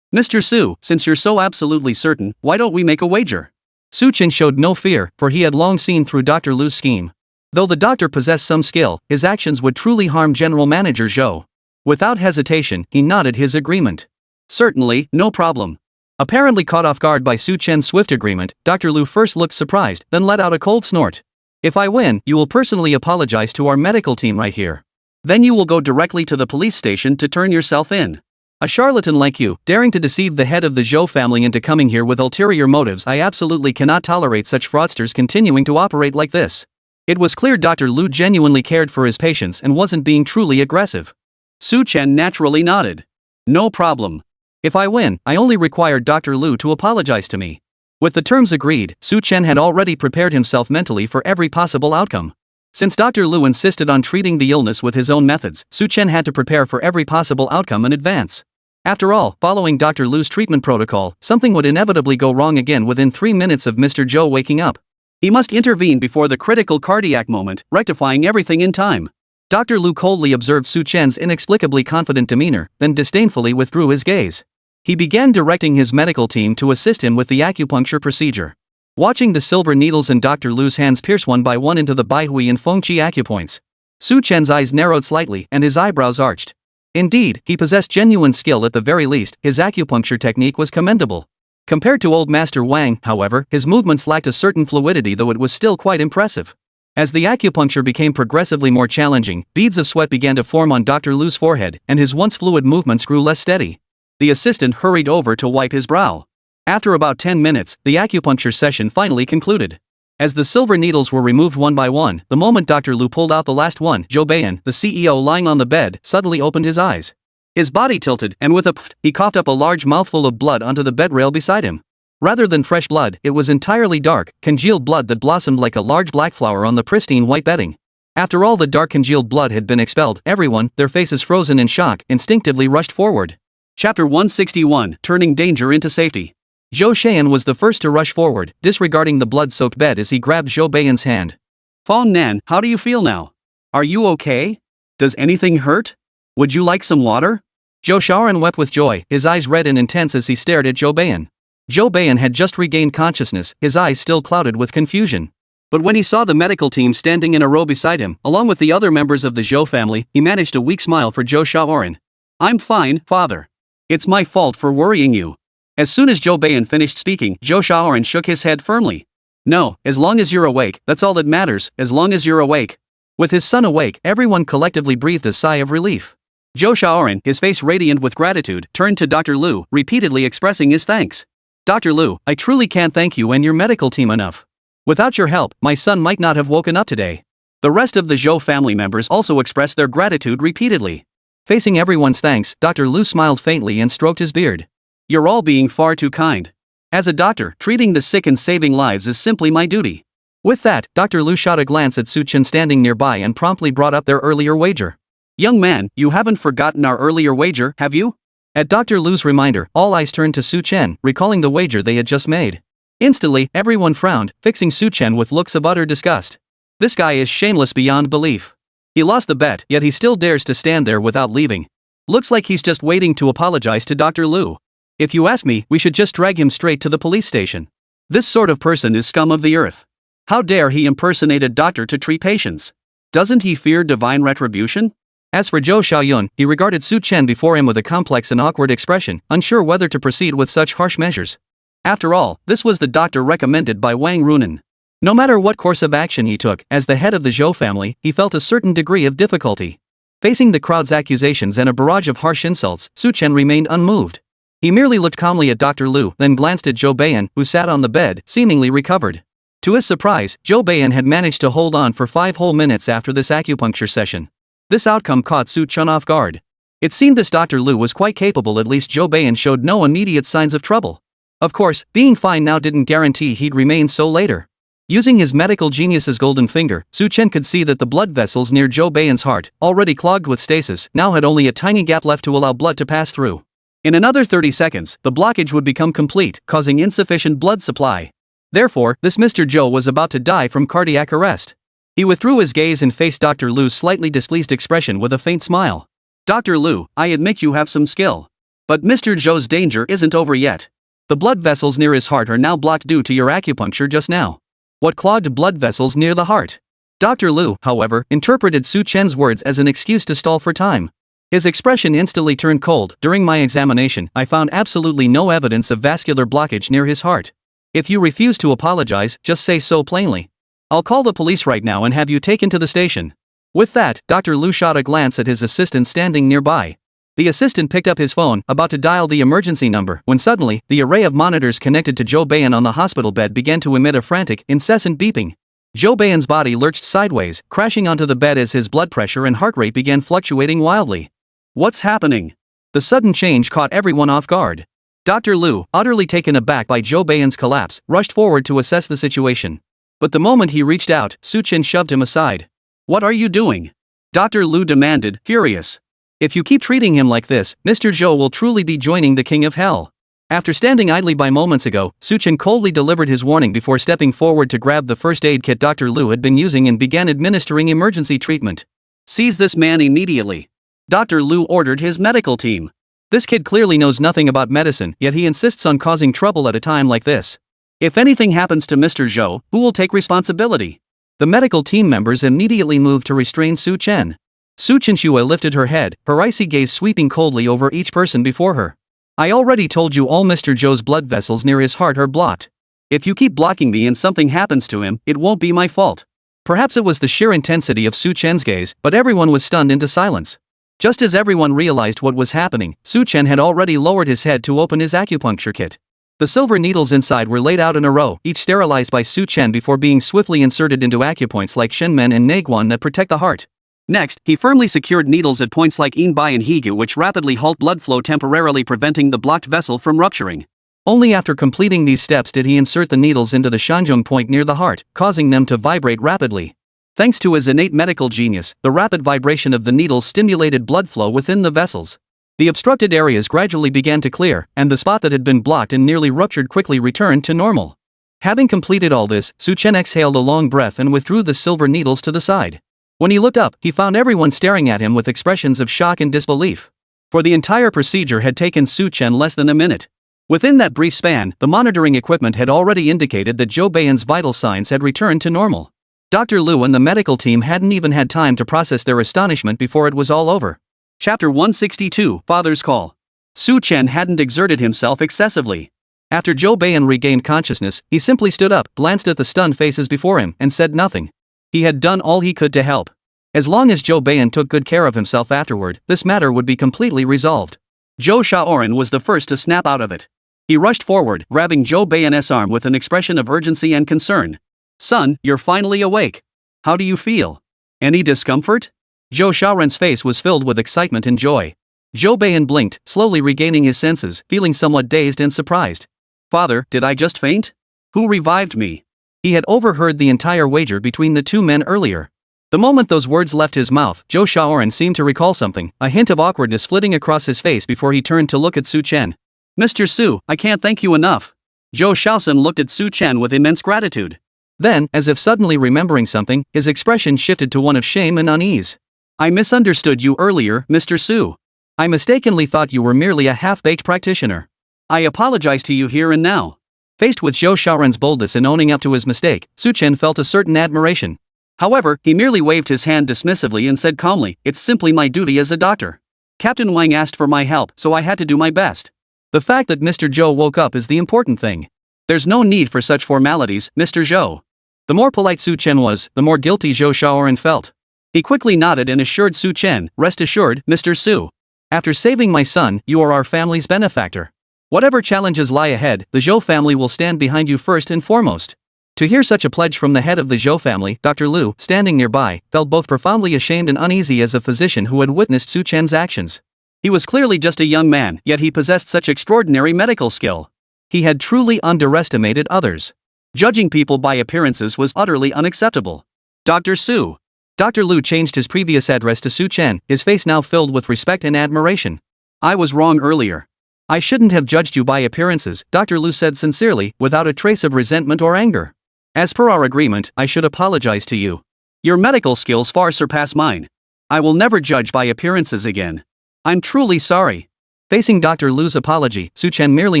Mr. Su, since you're so absolutely certain, why don't we make a wager? Su Chen showed no fear, for he had long seen through Dr. Lu's scheme. Though the doctor possessed some skill, his actions would truly harm General Manager Zhou. Without hesitation, he nodded his agreement. Certainly, no problem. Apparently caught off guard by Su Chen's swift agreement, Dr. Lu first looked surprised, then let out a cold snort. If I win, you will personally apologize to our medical team right here. Then you will go directly to the police station to turn yourself in. A charlatan like you, daring to deceive the head of the Zhou family into coming here with ulterior motives. I absolutely cannot tolerate such fraudsters continuing to operate like this. It was clear Dr. Lu genuinely cared for his patients and wasn't being truly aggressive. Su Chen naturally nodded. No problem. If I win, I only require Dr. Lu to apologize to me. With the terms agreed, Su Chen had already prepared himself mentally for every possible outcome. Since Dr. Lu insisted on treating the illness with his own methods, Su Chen had to prepare for every possible outcome in advance. After all, following Dr. Lu's treatment protocol, something would inevitably go wrong again within 3 minutes of Mr. Zhou waking up. He must intervene before the critical cardiac moment, rectifying everything in time. Dr. Lu coldly observed Su Chen's inexplicably confident demeanor, then disdainfully withdrew his gaze. He began directing his medical team to assist him with the acupuncture procedure. Watching the silver needles in Dr. Lu's hands pierce one by one into the Baihui and Fengqi acupoints, Su Chen's eyes narrowed slightly and his eyebrows arched. Indeed, he possessed genuine skill. At the very least, his acupuncture technique was commendable. Compared to old Master Wang, however, his movements lacked a certain fluidity, though it was still quite impressive. As the acupuncture became progressively more challenging, beads of sweat began to form on Dr. Lu's forehead, and his once fluid movements grew less steady. The assistant hurried over to wipe his brow. After about 10 minutes, the acupuncture session finally concluded. As the silver needles were removed one by one, the moment Dr. Lu pulled out the last one, Zhou Beiyan, the CEO lying on the bed, suddenly opened his eyes. His body tilted, and with a pft, he coughed up a large mouthful of blood onto the bed rail beside him. Rather than fresh blood, it was entirely dark, congealed blood that blossomed like a large black flower on the pristine white bedding. After all the dark congealed blood had been expelled, everyone, their faces frozen in shock, instinctively rushed forward. Chapter 161, Turning Danger into Safety. Zhou Xian was the first to rush forward, disregarding the blood-soaked bed as he grabbed Zhou Beiyan's hand. Fong Nan, how do you feel now? Are you okay? Does anything hurt? Would you like some water? Zhou Xiaoran wept with joy, his eyes red and intense as he stared at Zhou Beiyan. Zhou Beiyan had just regained consciousness, his eyes still clouded with confusion. But when he saw the medical team standing in a row beside him, along with the other members of the Zhou family, he managed a weak smile for Zhou Shaoran. "I'm fine, father. It's my fault for worrying you." As soon as Zhou Beiyan finished speaking, Zhou Shaoran shook his head firmly. "No, as long as you're awake, that's all that matters, as long as you're awake." With his son awake, everyone collectively breathed a sigh of relief. Zhou Shaoran, his face radiant with gratitude, turned to Dr. Lu, repeatedly expressing his thanks. "Dr. Lu, I truly can't thank you and your medical team enough. Without your help, my son might not have woken up today." The rest of the Zhou family members also expressed their gratitude repeatedly. Facing everyone's thanks, Dr. Lu smiled faintly and stroked his beard. "You're all being far too kind. As a doctor, treating the sick and saving lives is simply my duty." With that, Dr. Lu shot a glance at Su Chen standing nearby and promptly brought up their earlier wager. "Young man, you haven't forgotten our earlier wager, have you?" At Dr. Lu's reminder, all eyes turned to Su Chen, recalling the wager they had just made. Instantly, everyone frowned, fixing Su Chen with looks of utter disgust. This guy is shameless beyond belief. He lost the bet, yet he still dares to stand there without leaving. Looks like he's just waiting to apologize to Dr. Lu. If you ask me, we should just drag him straight to the police station. This sort of person is scum of the earth. How dare he impersonate a doctor to treat patients? Doesn't he fear divine retribution? As for Zhou Xiaoyun, he regarded Su Chen before him with a complex and awkward expression, unsure whether to proceed with such harsh measures. After all, this was the doctor recommended by Wang Runan. No matter what course of action he took, as the head of the Zhou family, he felt a certain degree of difficulty. Facing the crowd's accusations and a barrage of harsh insults, Su Chen remained unmoved. He merely looked calmly at Dr. Lu, then glanced at Zhou Beiyan, who sat on the bed, seemingly recovered. To his surprise, Zhou Beiyan had managed to hold on for 5 whole minutes after this acupuncture session. This outcome caught Su Chen off guard. It seemed this Dr. Lu was quite capable, at least Zhou Beiyan showed no immediate signs of trouble. Of course, being fine now didn't guarantee he'd remain so later. Using his medical genius's golden finger, Su Chen could see that the blood vessels near Zhou Beiyan's heart, already clogged with stasis, now had only a tiny gap left to allow blood to pass through. In another 30 seconds, the blockage would become complete, causing insufficient blood supply. Therefore, this Mr. Zhou was about to die from cardiac arrest. He withdrew his gaze and faced Dr. Lu's slightly displeased expression with a faint smile. "Dr. Lu, I admit you have some skill. But Mr. Zhou's danger isn't over yet. The blood vessels near his heart are now blocked due to your acupuncture just now." What clogged blood vessels near the heart? Dr. Lu, however, interpreted Su Chen's words as an excuse to stall for time. His expression instantly turned cold. "During my examination, I found absolutely no evidence of vascular blockage near his heart. If you refuse to apologize, just say so plainly. I'll call the police right now and have you taken to the station." With that, Dr. Lu shot a glance at his assistant standing nearby. The assistant picked up his phone, about to dial the emergency number, when suddenly, the array of monitors connected to Zhou Beiyan on the hospital bed began to emit a frantic, incessant beeping. Zhou Beiyan's body lurched sideways, crashing onto the bed as his blood pressure and heart rate began fluctuating wildly. What's happening? The sudden change caught everyone off guard. Dr. Lu, utterly taken aback by Zhou Beiyan's collapse, rushed forward to assess the situation. But the moment he reached out, Su Chen shoved him aside. "What are you doing?" Dr. Lu demanded, furious. "If you keep treating him like this, Mr. Zhou will truly be joining the king of hell." After standing idly by moments ago, Su Chen coldly delivered his warning before stepping forward to grab the first aid kit Dr. Lu had been using and began administering emergency treatment. "Seize this man immediately." Dr. Lu ordered his medical team. This kid clearly knows nothing about medicine, yet he insists on causing trouble at a time like this. If anything happens to Mr. Zhou, who will take responsibility? The medical team members immediately moved to restrain Su Chen. Su Chenxue lifted her head, her icy gaze sweeping coldly over each person before her. "I already told you all Mr. Zhou's blood vessels near his heart are blocked. If you keep blocking me and something happens to him, it won't be my fault." Perhaps it was the sheer intensity of Su Chen's gaze, but everyone was stunned into silence. Just as everyone realized what was happening, Su Chen had already lowered his head to open his acupuncture kit. The silver needles inside were laid out in a row, each sterilized by Su Chen before being swiftly inserted into acupoints like Shenmen and Neiguan that protect the heart. Next, he firmly secured needles at points like Yinbai and Higu, which rapidly halt blood flow, temporarily preventing the blocked vessel from rupturing. Only after completing these steps did he insert the needles into the Shanzhong point near the heart, causing them to vibrate rapidly. Thanks to his innate medical genius, the rapid vibration of the needles stimulated blood flow within the vessels. The obstructed areas gradually began to clear, and the spot that had been blocked and nearly ruptured quickly returned to normal. Having completed all this, Su Chen exhaled a long breath and withdrew the silver needles to the side. When he looked up, he found everyone staring at him with expressions of shock and disbelief. For the entire procedure had taken Su Chen less than a minute. Within that brief span, the monitoring equipment had already indicated that Zhou Beiyan's vital signs had returned to normal. Dr. Lu and the medical team hadn't even had time to process their astonishment before it was all over. Chapter 162, Father's Call. Su Chen hadn't exerted himself excessively. After Zhou Beiyan regained consciousness, he simply stood up, glanced at the stunned faces before him, and said nothing. He had done all he could to help. As long as Zhou Beiyan took good care of himself afterward, this matter would be completely resolved. Zhou Shaoran was the first to snap out of it. He rushed forward, grabbing Zhou Beiyan's arm with an expression of urgency and concern. "Son, you're finally awake. How do you feel? Any discomfort?" Zhou Shaoran's face was filled with excitement and joy. Zhou Beiyan blinked, slowly regaining his senses, feeling somewhat dazed and surprised. "Father, did I just faint? Who revived me?" He had overheard the entire wager between the two men earlier. The moment those words left his mouth, Zhou Shaoran seemed to recall something, a hint of awkwardness flitting across his face before he turned to look at Su Chen. "Mr. Su, I can't thank you enough." Zhou Shaosan looked at Su Chen with immense gratitude. Then, as if suddenly remembering something, his expression shifted to one of shame and unease. "I misunderstood you earlier, Mr. Su. I mistakenly thought you were merely a half-baked practitioner. I apologize to you here and now." Faced with Zhou Shaoran's boldness in owning up to his mistake, Su Chen felt a certain admiration. However, he merely waved his hand dismissively and said calmly, "It's simply my duty as a doctor. Captain Wang asked for my help, so I had to do my best. The fact that Mr. Zhou woke up is the important thing. There's no need for such formalities, Mr. Zhou." The more polite Su Chen was, the more guilty Zhou Shaoran felt. He quickly nodded and assured Su Chen, "Rest assured, Mr. Su. After saving my son, you are our family's benefactor. Whatever challenges lie ahead, the Zhou family will stand behind you first and foremost." To hear such a pledge from the head of the Zhou family, Dr. Lu, standing nearby, felt both profoundly ashamed and uneasy as a physician who had witnessed Su Chen's actions. He was clearly just a young man, yet he possessed such extraordinary medical skill. He had truly underestimated others. Judging people by appearances was utterly unacceptable. "Dr. Su." Dr. Lu changed his previous address to Su Chen, his face now filled with respect and admiration. "I was wrong earlier. I shouldn't have judged you by appearances," Dr. Lu said sincerely, without a trace of resentment or anger. "As per our agreement, I should apologize to you. Your medical skills far surpass mine. I will never judge by appearances again. I'm truly sorry." Facing Dr. Lu's apology, Su Chen merely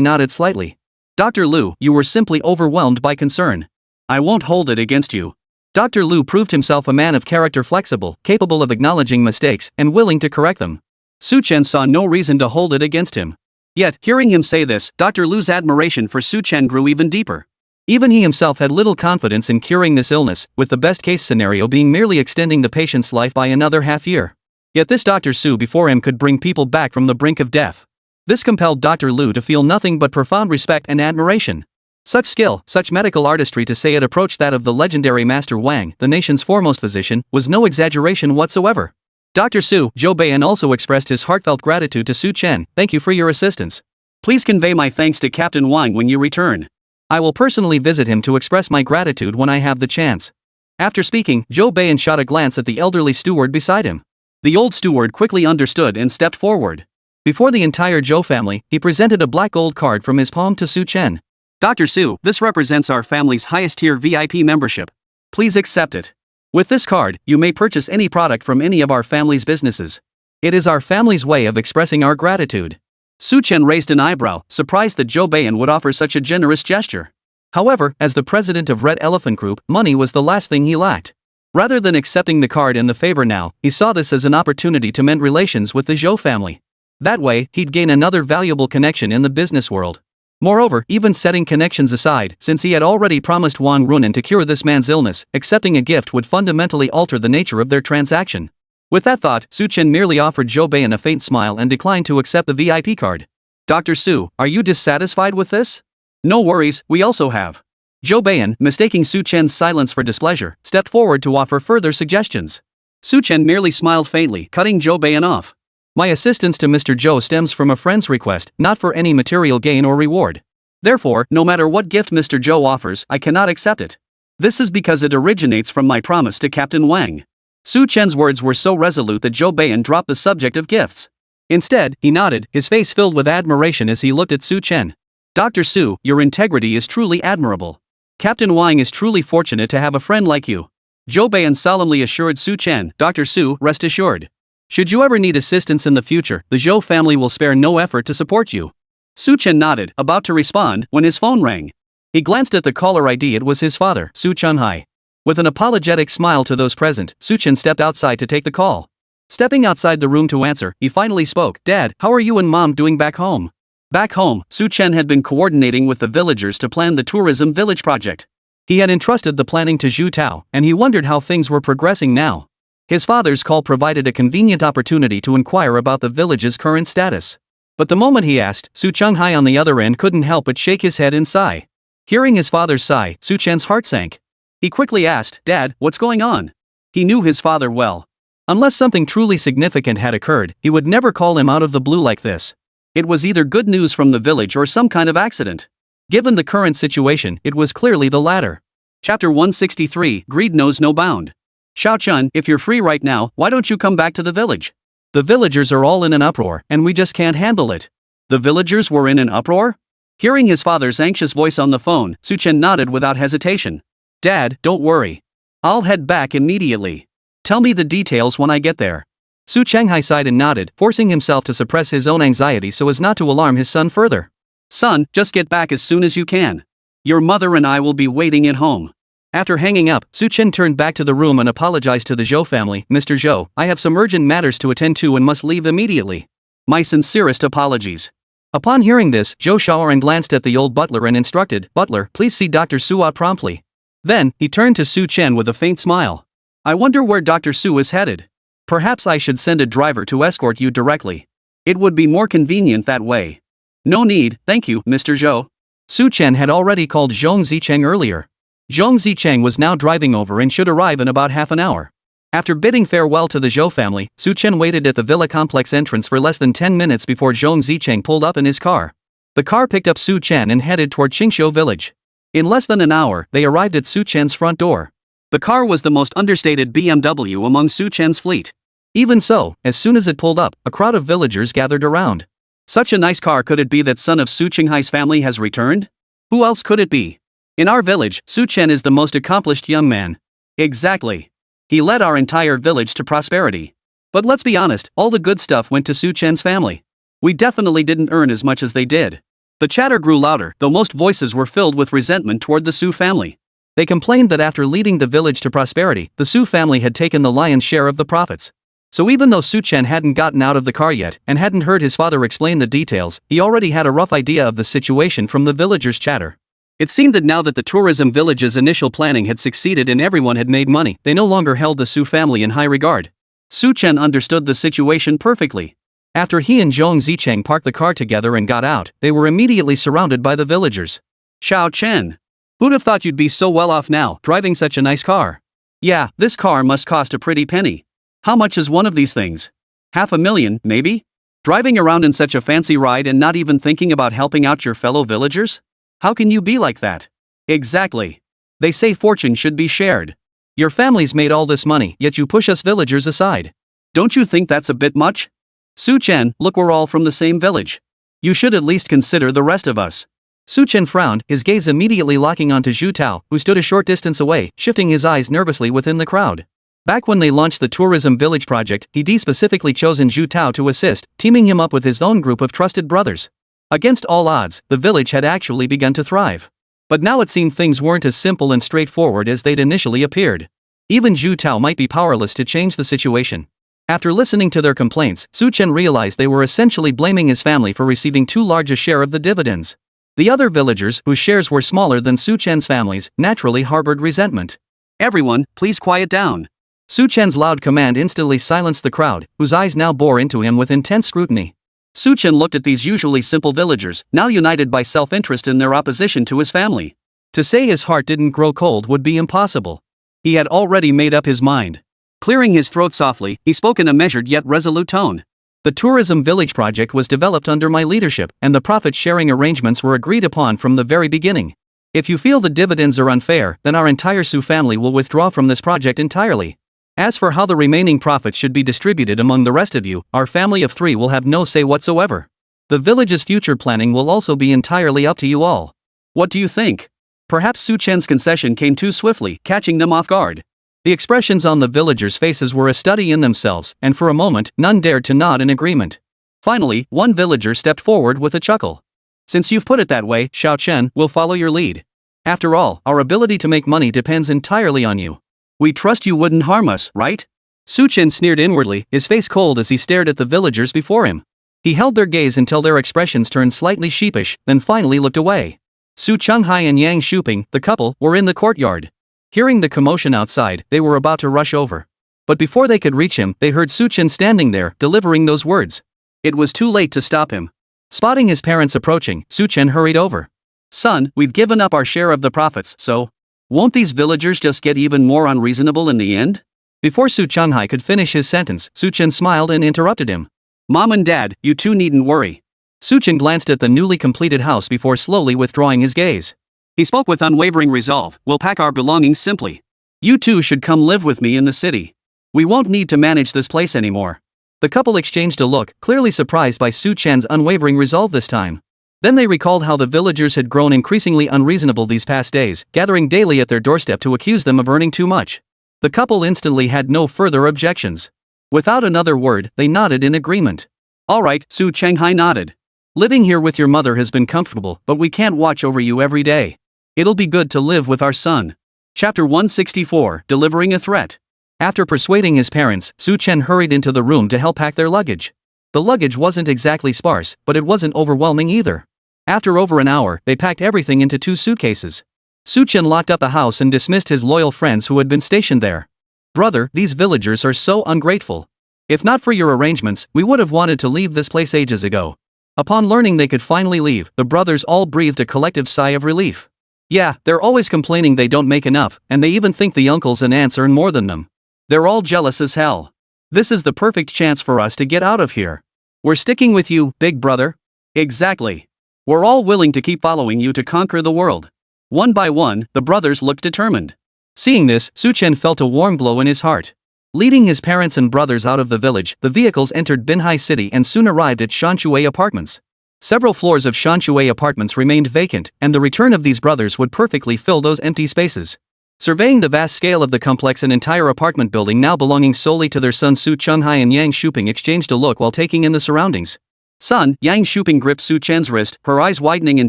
nodded slightly. "Dr. Lu, you were simply overwhelmed by concern. I won't hold it against you." Dr. Lu proved himself a man of character, flexible, capable of acknowledging mistakes, and willing to correct them. Su Chen saw no reason to hold it against him. Yet, hearing him say this, Dr. Lu's admiration for Su Chen grew even deeper. Even he himself had little confidence in curing this illness, with the best-case scenario being merely extending the patient's life by another half-year. Yet this Dr. Su before him could bring people back from the brink of death. This compelled Dr. Lu to feel nothing but profound respect and admiration. Such skill, such medical artistry, to say it approached that of the legendary Master Wang, the nation's foremost physician, was no exaggeration whatsoever. Dr. Su, Zhou Beiyan also expressed his heartfelt gratitude to Su Chen. "Thank you for your assistance. Please convey my thanks to Captain Wang when you return. I will personally visit him to express my gratitude when I have the chance." After speaking, Zhou Beiyan shot a glance at the elderly steward beside him. The old steward quickly understood and stepped forward. Before the entire Zhou family, he presented a black gold card from his palm to Su Chen. "Dr. Su, this represents our family's highest-tier VIP membership. Please accept it. With this card, you may purchase any product from any of our family's businesses. It is our family's way of expressing our gratitude." Su Chen raised an eyebrow, surprised that Zhou Beiyan would offer such a generous gesture. However, as the president of Red Elephant Group, money was the last thing he lacked. Rather than accepting the card and the favor now, he saw this as an opportunity to mend relations with the Zhou family. That way, he'd gain another valuable connection in the business world. Moreover, even setting connections aside, since he had already promised Wang Runan to cure this man's illness, accepting a gift would fundamentally alter the nature of their transaction. With that thought, Su Chen merely offered Zhou Beiyan a faint smile and declined to accept the VIP card. "Dr. Su, are you dissatisfied with this?" "No worries, we also have." Zhou Beiyan, mistaking Su Chen's silence for displeasure, stepped forward to offer further suggestions. Su Chen merely smiled faintly, cutting Zhou Beiyan off. "My assistance to Mr. Zhou stems from a friend's request, not for any material gain or reward. Therefore, no matter what gift Mr. Zhou offers, I cannot accept it. This is because it originates from my promise to Captain Wang." Su Chen's words were so resolute that Zhou Beiyan dropped the subject of gifts. Instead, he nodded, his face filled with admiration as he looked at Su Chen. "Dr. Su, your integrity is truly admirable. Captain Wang is truly fortunate to have a friend like you." Zhou Beiyan solemnly assured Su Chen, "Dr. Su, rest assured. Should you ever need assistance in the future, the Zhou family will spare no effort to support you." Su Chen nodded, about to respond, when his phone rang. He glanced at the caller ID. It was his father, Su Chunhai. With an apologetic smile to those present, Su Chen stepped outside to take the call. Stepping outside the room to answer, he finally spoke. Dad, how are you and Mom doing back home? Back home, Su Chen had been coordinating with the villagers to plan the tourism village project. He had entrusted the planning to Zhu Tao, and he wondered how things were progressing now. His father's call provided a convenient opportunity to inquire about the village's current status. But the moment he asked, Su Chunghai on the other end couldn't help but shake his head and sigh. Hearing his father's sigh, Su Chen's heart sank. He quickly asked, Dad, what's going on? He knew his father well. Unless something truly significant had occurred, he would never call him out of the blue like this. It was either good news from the village or some kind of accident. Given the current situation, it was clearly the latter. Chapter 163, Greed Knows No Bound. Xiao Chun, if you're free right now, why don't you come back to the village? The villagers are all in an uproar, and we just can't handle it. The villagers were in an uproar? Hearing his father's anxious voice on the phone, Su Chen nodded without hesitation. Dad, don't worry. I'll head back immediately. Tell me the details when I get there. Su Chenghai sighed and nodded, forcing himself to suppress his own anxiety so as not to alarm his son further. Son, just get back as soon as you can. Your mother and I will be waiting at home. After hanging up, Su Chen turned back to the room and apologized to the Zhou family. Mr. Zhou, I have some urgent matters to attend to and must leave immediately. My sincerest apologies. Upon hearing this, Zhou Shaoran glanced at the old butler and instructed, Butler, please see Dr. Suat promptly. Then, he turned to Su Chen with a faint smile. I wonder where Dr. Su is headed. Perhaps I should send a driver to escort you directly. It would be more convenient that way. No need, thank you, Mr. Zhou. Su Chen had already called Zhong Zicheng earlier. Zhong Zicheng was now driving over and should arrive in about half an hour. After bidding farewell to the Zhou family, Su Chen waited at the villa complex entrance for less than 10 minutes before Zhong Zicheng pulled up in his car. The car picked up Su Chen and headed toward Qingxiu village. In less than an hour, they arrived at Su Chen's front door. The car was the most understated BMW among Su Chen's fleet. Even so, as soon as it pulled up, a crowd of villagers gathered around. Such a nice car, could it be that son of Su Qinghai's family has returned? Who else could it be? In our village, Su Chen is the most accomplished young man. Exactly. He led our entire village to prosperity. But let's be honest, all the good stuff went to Su Chen's family. We definitely didn't earn as much as they did. The chatter grew louder, though most voices were filled with resentment toward the Su family. They complained that after leading the village to prosperity, the Su family had taken the lion's share of the profits. So even though Su Chen hadn't gotten out of the car yet, and hadn't heard his father explain the details, he already had a rough idea of the situation from the villagers' chatter. It seemed that now that the tourism village's initial planning had succeeded and everyone had made money, they no longer held the Su family in high regard. Su Chen understood the situation perfectly. After he and Zhong Zicheng parked the car together and got out, they were immediately surrounded by the villagers. Xiao Chen. Who'd have thought you'd be so well off now, driving such a nice car? Yeah, this car must cost a pretty penny. How much is one of these things? $500,000, maybe? Driving around in such a fancy ride and not even thinking about helping out your fellow villagers? How can you be like that? Exactly. They say fortune should be shared. Your family's made all this money, yet you push us villagers aside. Don't you think that's a bit much? Su Chen, look, we're all from the same village. You should at least consider the rest of us. Su Chen frowned, his gaze immediately locking onto Zhu Tao, who stood a short distance away, shifting his eyes nervously within the crowd. Back when they launched the tourism village project, he'd specifically chosen Zhu Tao to assist, teaming him up with his own group of trusted brothers. Against all odds, the village had actually begun to thrive. But now it seemed things weren't as simple and straightforward as they'd initially appeared. Even Zhu Tao might be powerless to change the situation. After listening to their complaints, Su Chen realized they were essentially blaming his family for receiving too large a share of the dividends. The other villagers, whose shares were smaller than Su Chen's family's, naturally harbored resentment. Everyone, please quiet down. Su Chen's loud command instantly silenced the crowd, whose eyes now bore into him with intense scrutiny. Su Chen looked at these usually simple villagers, now united by self-interest in their opposition to his family. To say his heart didn't grow cold would be impossible. He had already made up his mind. Clearing his throat softly, he spoke in a measured yet resolute tone. The tourism village project was developed under my leadership, and the profit-sharing arrangements were agreed upon from the very beginning. If you feel the dividends are unfair, then our entire Su family will withdraw from this project entirely. As for how the remaining profits should be distributed among the rest of you, our family of 3 will have no say whatsoever. The village's future planning will also be entirely up to you all. What do you think? Perhaps Su Chen's concession came too swiftly, catching them off guard. The expressions on the villagers' faces were a study in themselves, and for a moment, none dared to nod in agreement. Finally, one villager stepped forward with a chuckle. Since you've put it that way, Xiao Chen, we'll follow your lead. After all, our ability to make money depends entirely on you. We trust you wouldn't harm us, right? Su Chen sneered inwardly, his face cold as he stared at the villagers before him. He held their gaze until their expressions turned slightly sheepish, then finally looked away. Su Chenghai and Yang Shuping, the couple, were in the courtyard. Hearing the commotion outside, they were about to rush over. But before they could reach him, they heard Su Chen standing there, delivering those words. It was too late to stop him. Spotting his parents approaching, Su Chen hurried over. Son, we've given up our share of the profits, so won't these villagers just get even more unreasonable in the end? Before Su Chenghai could finish his sentence, Su Chen smiled and interrupted him. Mom and Dad, you two needn't worry. Su Chen glanced at the newly completed house before slowly withdrawing his gaze. He spoke with unwavering resolve, we'll pack our belongings simply. You two should come live with me in the city. We won't need to manage this place anymore. The couple exchanged a look, clearly surprised by Su Chen's unwavering resolve this time. Then they recalled how the villagers had grown increasingly unreasonable these past days, gathering daily at their doorstep to accuse them of earning too much. The couple instantly had no further objections. Without another word, they nodded in agreement. All right, Su Chenghai nodded. Living here with your mother has been comfortable, but we can't watch over you every day. It'll be good to live with our son. Chapter 164, Delivering a Threat. After persuading his parents, Su Chen hurried into the room to help pack their luggage. The luggage wasn't exactly sparse, but it wasn't overwhelming either. After over an hour, they packed everything into 2 suitcases. Su Chen locked up the house and dismissed his loyal friends who had been stationed there. Brother, these villagers are so ungrateful. If not for your arrangements, we would have wanted to leave this place ages ago. Upon learning they could finally leave, the brothers all breathed a collective sigh of relief. Yeah, they're always complaining they don't make enough, and they even think the uncles and aunts earn more than them. They're all jealous as hell. This is the perfect chance for us to get out of here. We're sticking with you, big brother. Exactly. We're all willing to keep following you to conquer the world. One by one, the brothers looked determined. Seeing this, Su Chen felt a warm glow in his heart. Leading his parents and brothers out of the village, the vehicles entered Binhai City and soon arrived at Shanshui Apartments. Several floors of Shanshui Apartments remained vacant, and the return of these brothers would perfectly fill those empty spaces. Surveying the vast scale of the complex, an entire apartment building now belonging solely to their sons Su Chenghai and Yang Shuping exchanged a look while taking in the surroundings. Son, Yang Shuping gripped Su Chen's wrist, her eyes widening in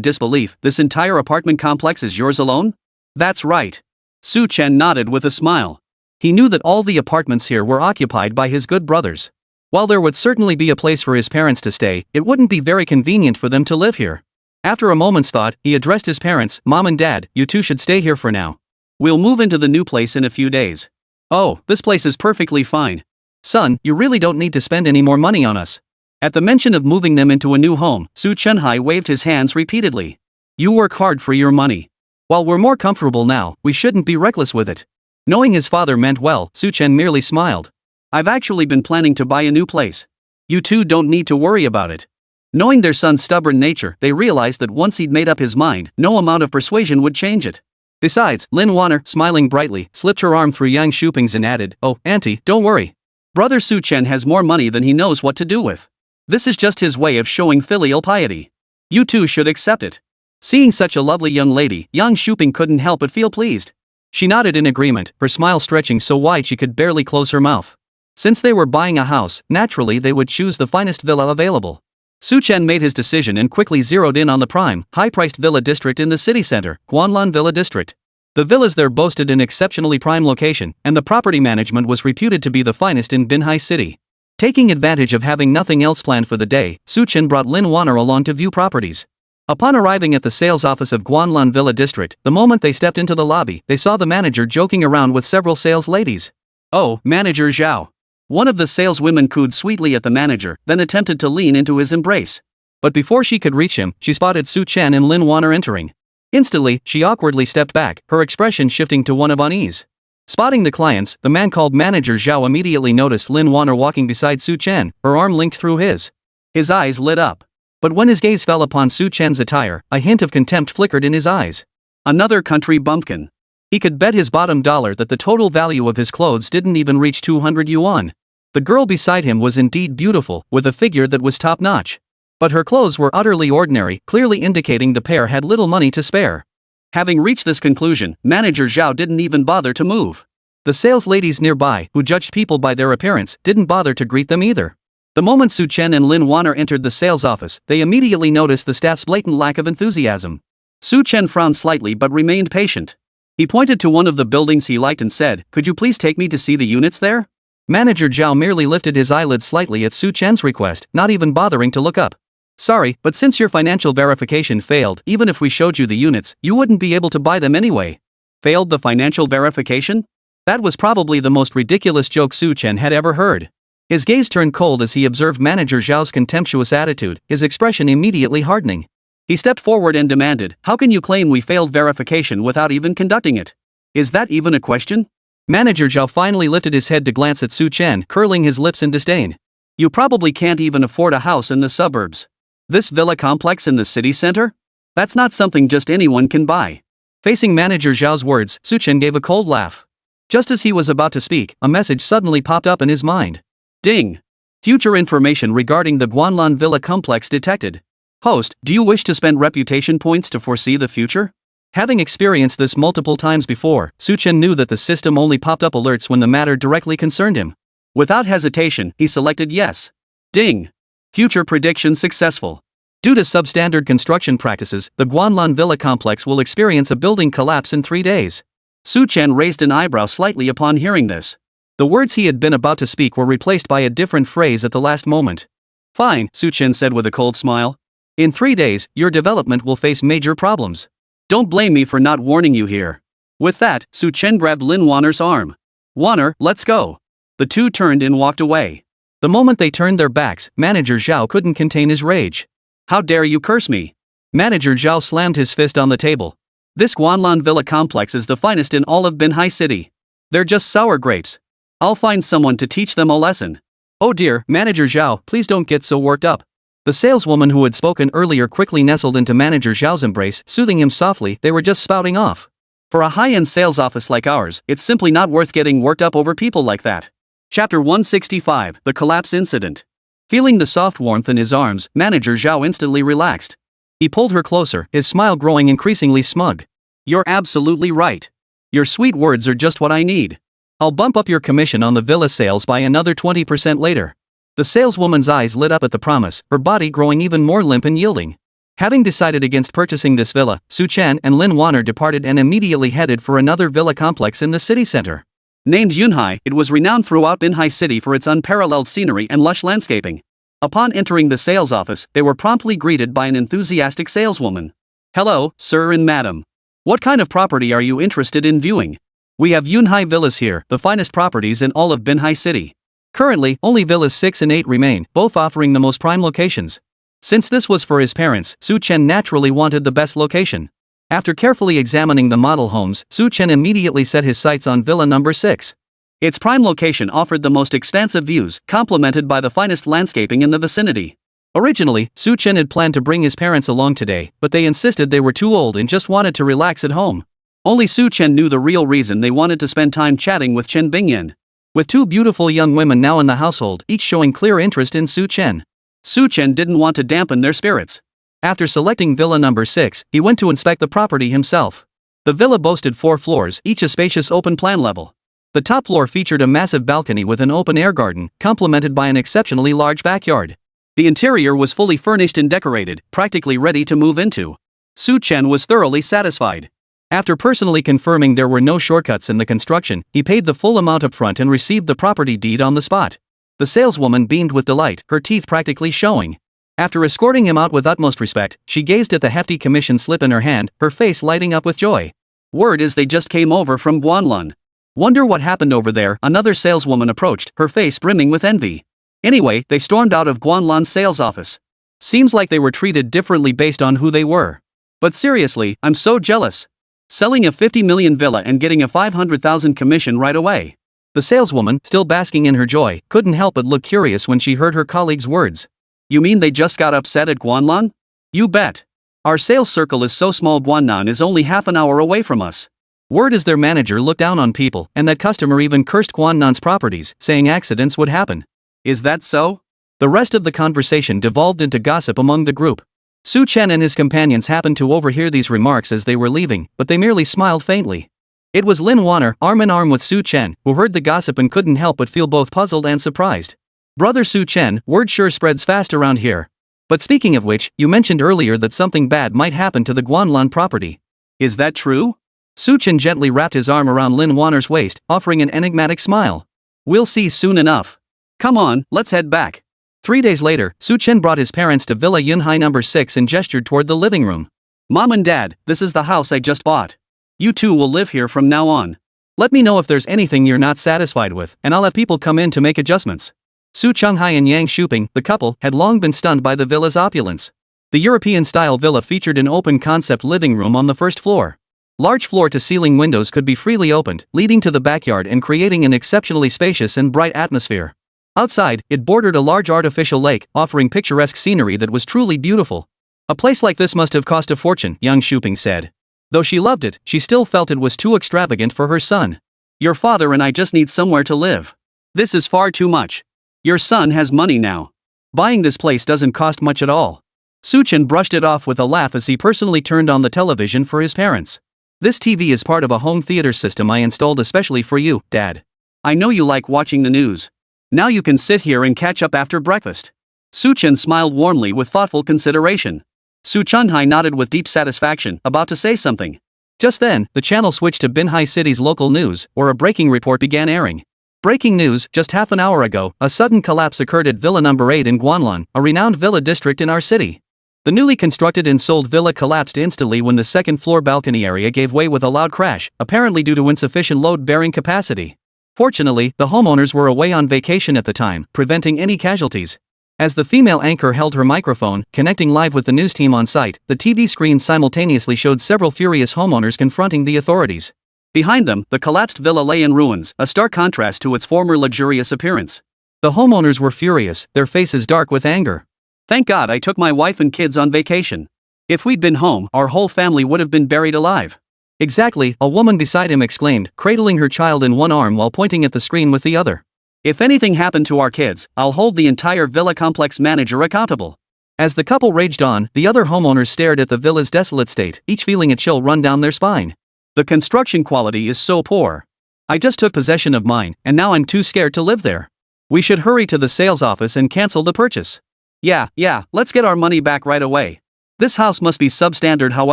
disbelief. This entire apartment complex is yours alone? That's right. Su Chen nodded with a smile. He knew that all the apartments here were occupied by his good brothers. While there would certainly be a place for his parents to stay, it wouldn't be very convenient for them to live here. After a moment's thought, he addressed his parents, Mom and Dad, you two should stay here for now. We'll move into the new place in a few days. Oh, this place is perfectly fine. Son, you really don't need to spend any more money on us. At the mention of moving them into a new home, Su Chenghai waved his hands repeatedly. You work hard for your money. While we're more comfortable now, we shouldn't be reckless with it. Knowing his father meant well, Su Chen merely smiled. I've actually been planning to buy a new place. You two don't need to worry about it. Knowing their son's stubborn nature, they realized that once he'd made up his mind, no amount of persuasion would change it. Besides, Lin Wanner, smiling brightly, slipped her arm through Yang Shuping's and added, Oh, auntie, don't worry. Brother Su Chen has more money than he knows what to do with. This is just his way of showing filial piety. You two should accept it. Seeing such a lovely young lady, Yang Shuping couldn't help but feel pleased. She nodded in agreement, her smile stretching so wide she could barely close her mouth. Since they were buying a house, naturally they would choose the finest villa available. Su Chen made his decision and quickly zeroed in on the prime, high-priced villa district in the city center, Guanlan Villa District. The villas there boasted an exceptionally prime location, and the property management was reputed to be the finest in Binhai City. Taking advantage of having nothing else planned for the day, Su Chen brought Lin Wanner along to view properties. Upon arriving at the sales office of Guanlan Villa District, the moment they stepped into the lobby, they saw the manager joking around with several sales ladies. Oh, Manager Zhao. One of the saleswomen cooed sweetly at the manager, then attempted to lean into his embrace. But before she could reach him, she spotted Su Chen and Lin Wanner entering. Instantly, she awkwardly stepped back, her expression shifting to one of unease. Spotting the clients, the man called Manager Zhao immediately noticed Lin Wanner walking beside Su Chen, her arm linked through his. His eyes lit up. But when his gaze fell upon Su Chen's attire, a hint of contempt flickered in his eyes. Another country bumpkin. He could bet his bottom dollar that the total value of his clothes didn't even reach 200 yuan. The girl beside him was indeed beautiful, with a figure that was top-notch. But her clothes were utterly ordinary, clearly indicating the pair had little money to spare. Having reached this conclusion, Manager Zhao didn't even bother to move. The sales ladies nearby, who judged people by their appearance, didn't bother to greet them either. The moment Su Chen and Lin Wanner entered the sales office, they immediately noticed the staff's blatant lack of enthusiasm. Su Chen frowned slightly but remained patient. He pointed to one of the buildings he liked and said, "Could you please take me to see the units there?" Manager Zhao merely lifted his eyelids slightly at Su Chen's request, not even bothering to look up. "Sorry, but since your financial verification failed, even if we showed you the units, you wouldn't be able to buy them anyway." Failed the financial verification? That was probably the most ridiculous joke Su Chen had ever heard. His gaze turned cold as he observed Manager Zhao's contemptuous attitude, his expression immediately hardening. He stepped forward and demanded, "How can you claim we failed verification without even conducting it? Is that even a question?" Manager Zhao finally lifted his head to glance at Su Chen, curling his lips in disdain. "You probably can't even afford a house in the suburbs. This villa complex in the city center? That's not something just anyone can buy." Facing Manager Zhao's words, Su Chen gave a cold laugh. Just as he was about to speak, a message suddenly popped up in his mind. Ding! Future information regarding the Guanlan Villa complex detected. Host, do you wish to spend reputation points to foresee the future? Having experienced this multiple times before, Su Chen knew that the system only popped up alerts when the matter directly concerned him. Without hesitation, he selected yes. Ding! Future prediction successful. Due to substandard construction practices, the Guanlan Villa complex will experience a building collapse in 3 days. Su Chen raised an eyebrow slightly upon hearing this. The words he had been about to speak were replaced by a different phrase at the last moment. Fine, Su Chen said with a cold smile. In 3 days, your development will face major problems. Don't blame me for not warning you here. With that, Su Chen grabbed Lin Wanner's arm. Wanner, let's go. The two turned and walked away. The moment they turned their backs, Manager Zhao couldn't contain his rage. How dare you curse me? Manager Zhao slammed his fist on the table. This Guanlan Villa complex is the finest in all of Binhai City. They're just sour grapes. I'll find someone to teach them a lesson. Oh dear, Manager Zhao, please don't get so worked up. The saleswoman who had spoken earlier quickly nestled into Manager Zhao's embrace, soothing him softly. They were just spouting off. For a high-end sales office like ours, it's simply not worth getting worked up over people like that. Chapter 165, The Collapse Incident. Feeling the soft warmth in his arms, Manager Zhao instantly relaxed. He pulled her closer, his smile growing increasingly smug. You're absolutely right. Your sweet words are just what I need. I'll bump up your commission on the villa sales by another 20% later. The saleswoman's eyes lit up at the promise, her body growing even more limp and yielding. Having decided against purchasing this villa, Su Chen and Lin Wanner departed and immediately headed for another villa complex in the city center. Named Yunhai, it was renowned throughout Binhai City for its unparalleled scenery and lush landscaping. Upon entering the sales office, they were promptly greeted by an enthusiastic saleswoman. Hello, sir and madam. What kind of property are you interested in viewing? We have Yunhai Villas here, the finest properties in all of Binhai City. Currently, only Villas 6 and 8 remain, both offering the most prime locations. Since this was for his parents, Su Chen naturally wanted the best location. After carefully examining the model homes, Su Chen immediately set his sights on Villa number 6. Its prime location offered the most expansive views, complemented by the finest landscaping in the vicinity. Originally, Su Chen had planned to bring his parents along today, but they insisted they were too old and just wanted to relax at home. Only Su Chen knew the real reason they wanted to spend time chatting with Chen Bingyan. With 2 beautiful young women now in the household, each showing clear interest in Su Chen. Su Chen didn't want to dampen their spirits. After selecting Villa number 6, he went to inspect the property himself. The villa boasted 4 floors, each a spacious open-plan level. The top floor featured a massive balcony with an open-air garden, complemented by an exceptionally large backyard. The interior was fully furnished and decorated, practically ready to move into. Su Chen was thoroughly satisfied. After personally confirming there were no shortcuts in the construction, he paid the full amount upfront and received the property deed on the spot. The saleswoman beamed with delight, her teeth practically showing. After escorting him out with utmost respect, she gazed at the hefty commission slip in her hand, her face lighting up with joy. Word is they just came over from Guanlan. Wonder what happened over there, another saleswoman approached, her face brimming with envy. Anyway, they stormed out of Guanlan's sales office. Seems like they were treated differently based on who they were. But seriously, I'm so jealous. Selling a 50 million villa and getting a 500,000 commission right away. The saleswoman, still basking in her joy, couldn't help but look curious when she heard her colleague's words. You mean they just got upset at Guanlan? You bet. Our sales circle is so small, Guanlan is only half an hour away from us. Word is their manager looked down on people, and that customer even cursed Guanlan's properties, saying accidents would happen. Is that so? The rest of the conversation devolved into gossip among the group. Su Chen and his companions happened to overhear these remarks as they were leaving, but they merely smiled faintly. It was Lin Wanner, arm in arm with Su Chen, who heard the gossip and couldn't help but feel both puzzled and surprised. Brother Su Chen, word sure spreads fast around here. But speaking of which, you mentioned earlier that something bad might happen to the Guanlan property. Is that true? Su Chen gently wrapped his arm around Lin Wanner's waist, offering an enigmatic smile. We'll see soon enough. Come on, let's head back. 3 days later, Su Chen brought his parents to Villa Yunhai number 6 and gestured toward the living room. Mom and Dad, this is the house I just bought. You two will live here from now on. Let me know if there's anything you're not satisfied with, and I'll have people come in to make adjustments. Su Chonghai and Yang Shuping, the couple, had long been stunned by the villa's opulence. The European-style villa featured an open-concept living room on the first floor. Large floor-to-ceiling windows could be freely opened, leading to the backyard and creating an exceptionally spacious and bright atmosphere. Outside, it bordered a large artificial lake, offering picturesque scenery that was truly beautiful. A place like this must have cost a fortune, Yang Shuping said. Though she loved it, she still felt it was too extravagant for her son. Your father and I just need somewhere to live. This is far too much. Your son has money now. Buying this place doesn't cost much at all. Su Chen brushed it off with a laugh as he personally turned on the television for his parents. This TV is part of a home theater system I installed especially for you, Dad. I know you like watching the news. Now you can sit here and catch up after breakfast. Su Chen smiled warmly with thoughtful consideration. Su Chunhai nodded with deep satisfaction, about to say something. Just then, the channel switched to Binhai City's local news, where a breaking report began airing. Breaking news, just half an hour ago, a sudden collapse occurred at Villa number 8 in Guanlan, a renowned villa district in our city. The newly constructed and sold villa collapsed instantly when the second-floor balcony area gave way with a loud crash, apparently due to insufficient load-bearing capacity. Fortunately, the homeowners were away on vacation at the time, preventing any casualties. As the female anchor held her microphone, connecting live with the news team on site, the TV screen simultaneously showed several furious homeowners confronting the authorities. Behind them, the collapsed villa lay in ruins, a stark contrast to its former luxurious appearance. The homeowners were furious, their faces dark with anger. Thank God I took my wife and kids on vacation. If we'd been home, our whole family would have been buried alive. Exactly, a woman beside him exclaimed, cradling her child in one arm while pointing at the screen with the other. If anything happened to our kids, I'll hold the entire villa complex manager accountable. As the couple raged on, the other homeowners stared at the villa's desolate state, each feeling a chill run down their spine. The construction quality is so poor. I just took possession of mine, and now I'm too scared to live there. We should hurry to the sales office and cancel the purchase. Yeah, let's get our money back right away. This house must be substandard. How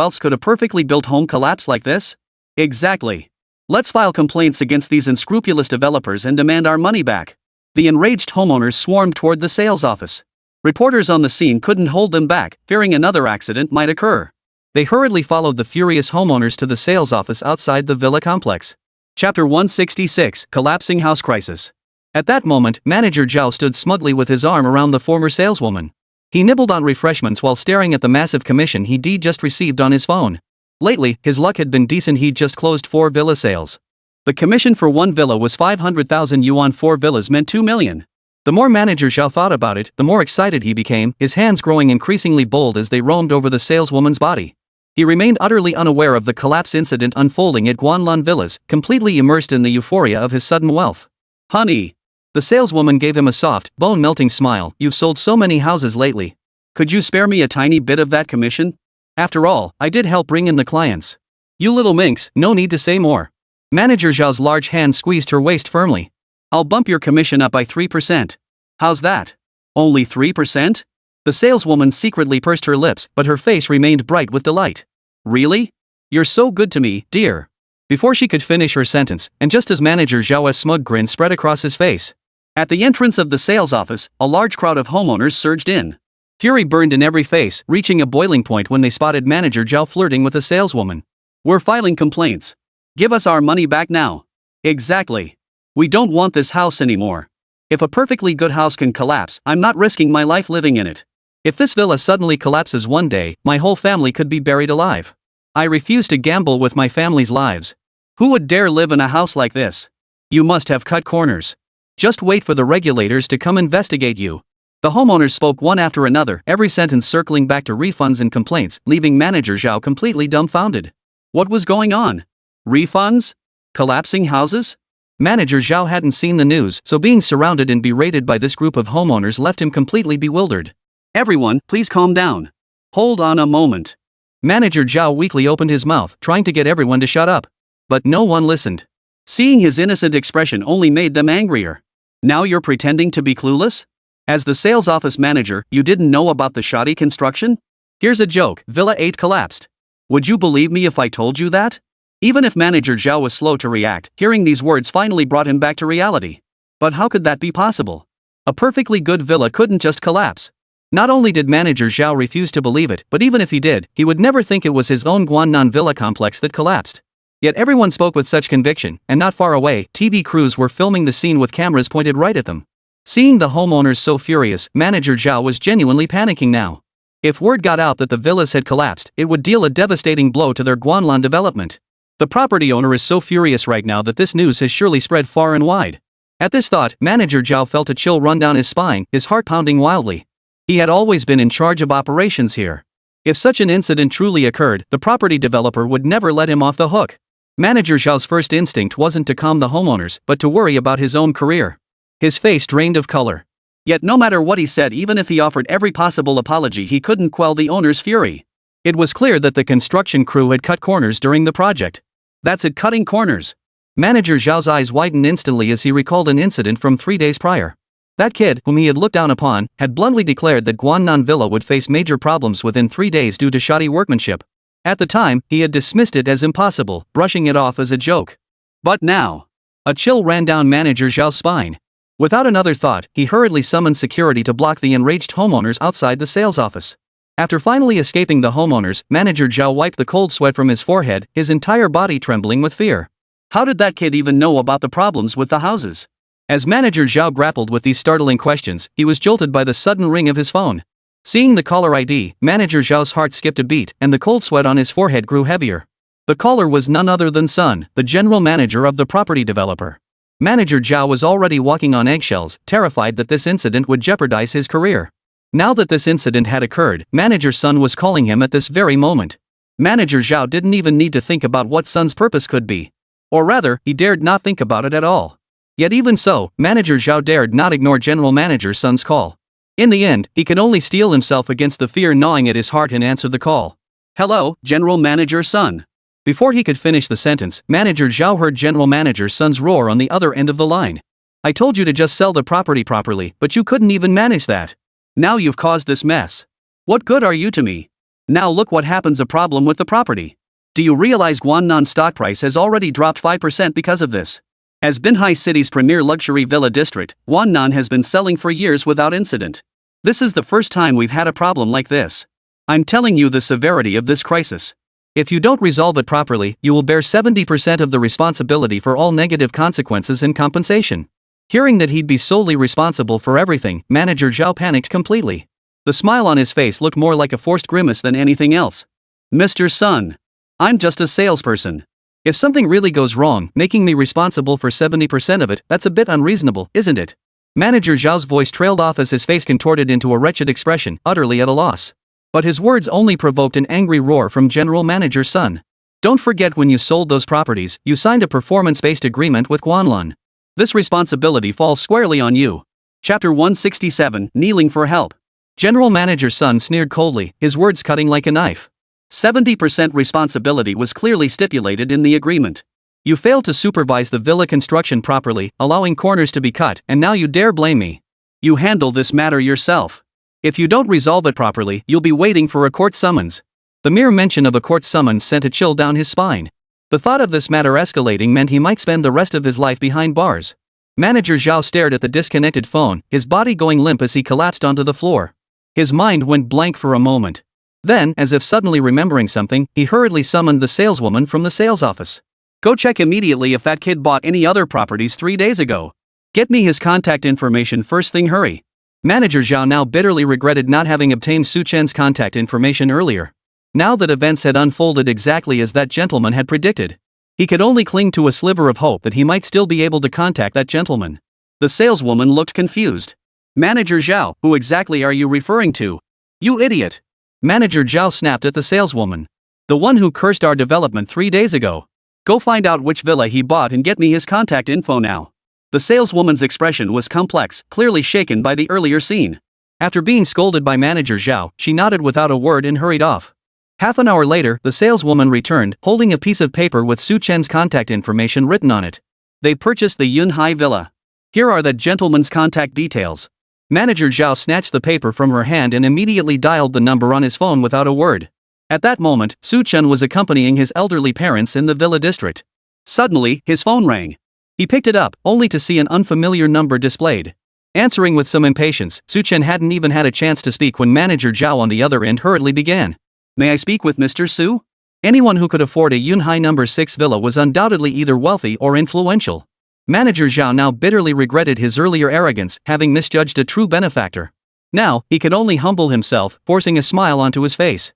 else could a perfectly built home collapse like this? Exactly. Let's file complaints against these unscrupulous developers and demand our money back. The enraged homeowners swarmed toward the sales office. Reporters on the scene couldn't hold them back, fearing another accident might occur. They hurriedly followed the furious homeowners to the sales office outside the villa complex. Chapter 166, Collapsing House Crisis. At that moment, Manager Zhao stood smugly with his arm around the former saleswoman. He nibbled on refreshments while staring at the massive commission he'd just received on his phone. Lately, his luck had been decent. He'd just closed 4 villa sales. The commission for one villa was 500,000 yuan. 4 villas meant 2 million. The more Manager Zhao thought about it, the more excited he became, his hands growing increasingly bold as they roamed over the saleswoman's body. He remained utterly unaware of the collapse incident unfolding at Guanlan Villas, completely immersed in the euphoria of his sudden wealth. Honey. The saleswoman gave him a soft, bone-melting smile. You've sold so many houses lately. Could you spare me a tiny bit of that commission? After all, I did help bring in the clients. You little minx, no need to say more. Manager Zhao's large hand squeezed her waist firmly. I'll bump your commission up by 3%. How's that? Only 3%? The saleswoman secretly pursed her lips, but her face remained bright with delight. Really? You're so good to me, dear. Before she could finish her sentence, and just as Manager Zhao's smug grin spread across his face. At the entrance of the sales office, a large crowd of homeowners surged in. Fury burned in every face, reaching a boiling point when they spotted Manager Zhao flirting with a saleswoman. We're filing complaints. Give us our money back now. Exactly. We don't want this house anymore. If a perfectly good house can collapse, I'm not risking my life living in it. If this villa suddenly collapses one day, my whole family could be buried alive. I refuse to gamble with my family's lives. Who would dare live in a house like this? You must have cut corners. Just wait for the regulators to come investigate you. The homeowners spoke one after another, every sentence circling back to refunds and complaints, leaving Manager Zhao completely dumbfounded. What was going on? Refunds? Collapsing houses? Manager Zhao hadn't seen the news, so being surrounded and berated by this group of homeowners left him completely bewildered. Everyone, please calm down. Hold on a moment. Manager Zhao weakly opened his mouth, trying to get everyone to shut up. But no one listened. Seeing his innocent expression only made them angrier. Now you're pretending to be clueless? As the sales office manager, you didn't know about the shoddy construction? Here's a joke, Villa 8 collapsed. Would you believe me if I told you that? Even if Manager Zhao was slow to react, hearing these words finally brought him back to reality. But how could that be possible? A perfectly good villa couldn't just collapse. Not only did Manager Zhao refuse to believe it, but even if he did, he would never think it was his own Guannan villa complex that collapsed. Yet everyone spoke with such conviction, and not far away, TV crews were filming the scene with cameras pointed right at them. Seeing the homeowners so furious, Manager Zhao was genuinely panicking now. If word got out that the villas had collapsed, it would deal a devastating blow to their Guanlan development. The property owner is so furious right now that this news has surely spread far and wide. At this thought, Manager Zhao felt a chill run down his spine, his heart pounding wildly. He had always been in charge of operations here. If such an incident truly occurred, the property developer would never let him off the hook. Manager Zhao's first instinct wasn't to calm the homeowners, but to worry about his own career. His face drained of color. Yet no matter what he said, even if he offered every possible apology, he couldn't quell the owner's fury. It was clear that the construction crew had cut corners during the project. That's it, cutting corners. Manager Zhao's eyes widened instantly as he recalled an incident from 3 days prior. That kid, whom he had looked down upon, had bluntly declared that Guannan Villa would face major problems within 3 days due to shoddy workmanship. At the time, he had dismissed it as impossible, brushing it off as a joke. But now, a chill ran down Manager Zhao's spine. Without another thought, he hurriedly summoned security to block the enraged homeowners outside the sales office. After finally escaping the homeowners, Manager Zhao wiped the cold sweat from his forehead, his entire body trembling with fear. How did that kid even know about the problems with the houses? As Manager Zhao grappled with these startling questions, he was jolted by the sudden ring of his phone. Seeing the caller ID, Manager Zhao's heart skipped a beat, and the cold sweat on his forehead grew heavier. The caller was none other than Sun, the general manager of the property developer. Manager Zhao was already walking on eggshells, terrified that this incident would jeopardize his career. Now that this incident had occurred, Manager Sun was calling him at this very moment. Manager Zhao didn't even need to think about what Sun's purpose could be. Or rather, he dared not think about it at all. Yet even so, Manager Zhao dared not ignore General Manager Sun's call. In the end, he could only steel himself against the fear gnawing at his heart and answer the call. Hello, General Manager Sun. Before he could finish the sentence, Manager Zhao heard General Manager Sun's roar on the other end of the line. I told you to just sell the property properly, but you couldn't even manage that. Now you've caused this mess. What good are you to me? Now look what happens, a problem with the property. Do you realize Guannan's stock price has already dropped 5% because of this? As Binhai City's premier luxury villa district, Guannan has been selling for years without incident. This is the first time we've had a problem like this. I'm telling you the severity of this crisis. If you don't resolve it properly, you will bear 70% of the responsibility for all negative consequences and compensation. Hearing that he'd be solely responsible for everything, Manager Zhao panicked completely. The smile on his face looked more like a forced grimace than anything else. Mr. Sun, I'm just a salesperson. If something really goes wrong, making me responsible for 70% of it, that's a bit unreasonable, isn't it? Manager Zhao's voice trailed off as his face contorted into a wretched expression, utterly at a loss. But his words only provoked an angry roar from General Manager Sun. Don't forget, when you sold those properties, you signed a performance-based agreement with Guanlan. This responsibility falls squarely on you. Chapter 167, Kneeling for Help. General Manager Sun sneered coldly, his words cutting like a knife. 70% responsibility was clearly stipulated in the agreement. You failed to supervise the villa construction properly, allowing corners to be cut, and now you dare blame me. You handle this matter yourself. If you don't resolve it properly, you'll be waiting for a court summons. The mere mention of a court summons sent a chill down his spine. The thought of this matter escalating meant he might spend the rest of his life behind bars. Manager Zhao stared at the disconnected phone, his body going limp as he collapsed onto the floor. His mind went blank for a moment. Then, as if suddenly remembering something, he hurriedly summoned the saleswoman from the sales office. Go check immediately if that kid bought any other properties 3 days ago. Get me his contact information first thing, hurry. Manager Zhao now bitterly regretted not having obtained Su Chen's contact information earlier. Now that events had unfolded exactly as that gentleman had predicted, he could only cling to a sliver of hope that he might still be able to contact that gentleman. The saleswoman looked confused. Manager Zhao, who exactly are you referring to? You idiot! Manager Zhao snapped at the saleswoman. The one who cursed our development 3 days ago. Go find out which villa he bought and get me his contact info now. The saleswoman's expression was complex, clearly shaken by the earlier scene. After being scolded by Manager Zhao, she nodded without a word and hurried off. Half an hour later, the saleswoman returned, holding a piece of paper with Su Chen's contact information written on it. They purchased the Yunhai villa. Here are that gentleman's contact details. Manager Zhao snatched the paper from her hand and immediately dialed the number on his phone without a word. At that moment, Chen was accompanying his elderly parents in the villa district. Suddenly, his phone rang. He picked it up, only to see an unfamiliar number displayed. Answering with some impatience, Chen hadn't even had a chance to speak when Manager Zhao on the other end hurriedly began. "May I speak with Mr. Su?" Anyone who could afford a Yunhai No. 6 villa was undoubtedly either wealthy or influential. Manager Zhao now bitterly regretted his earlier arrogance, having misjudged a true benefactor. Now, he could only humble himself, forcing a smile onto his face.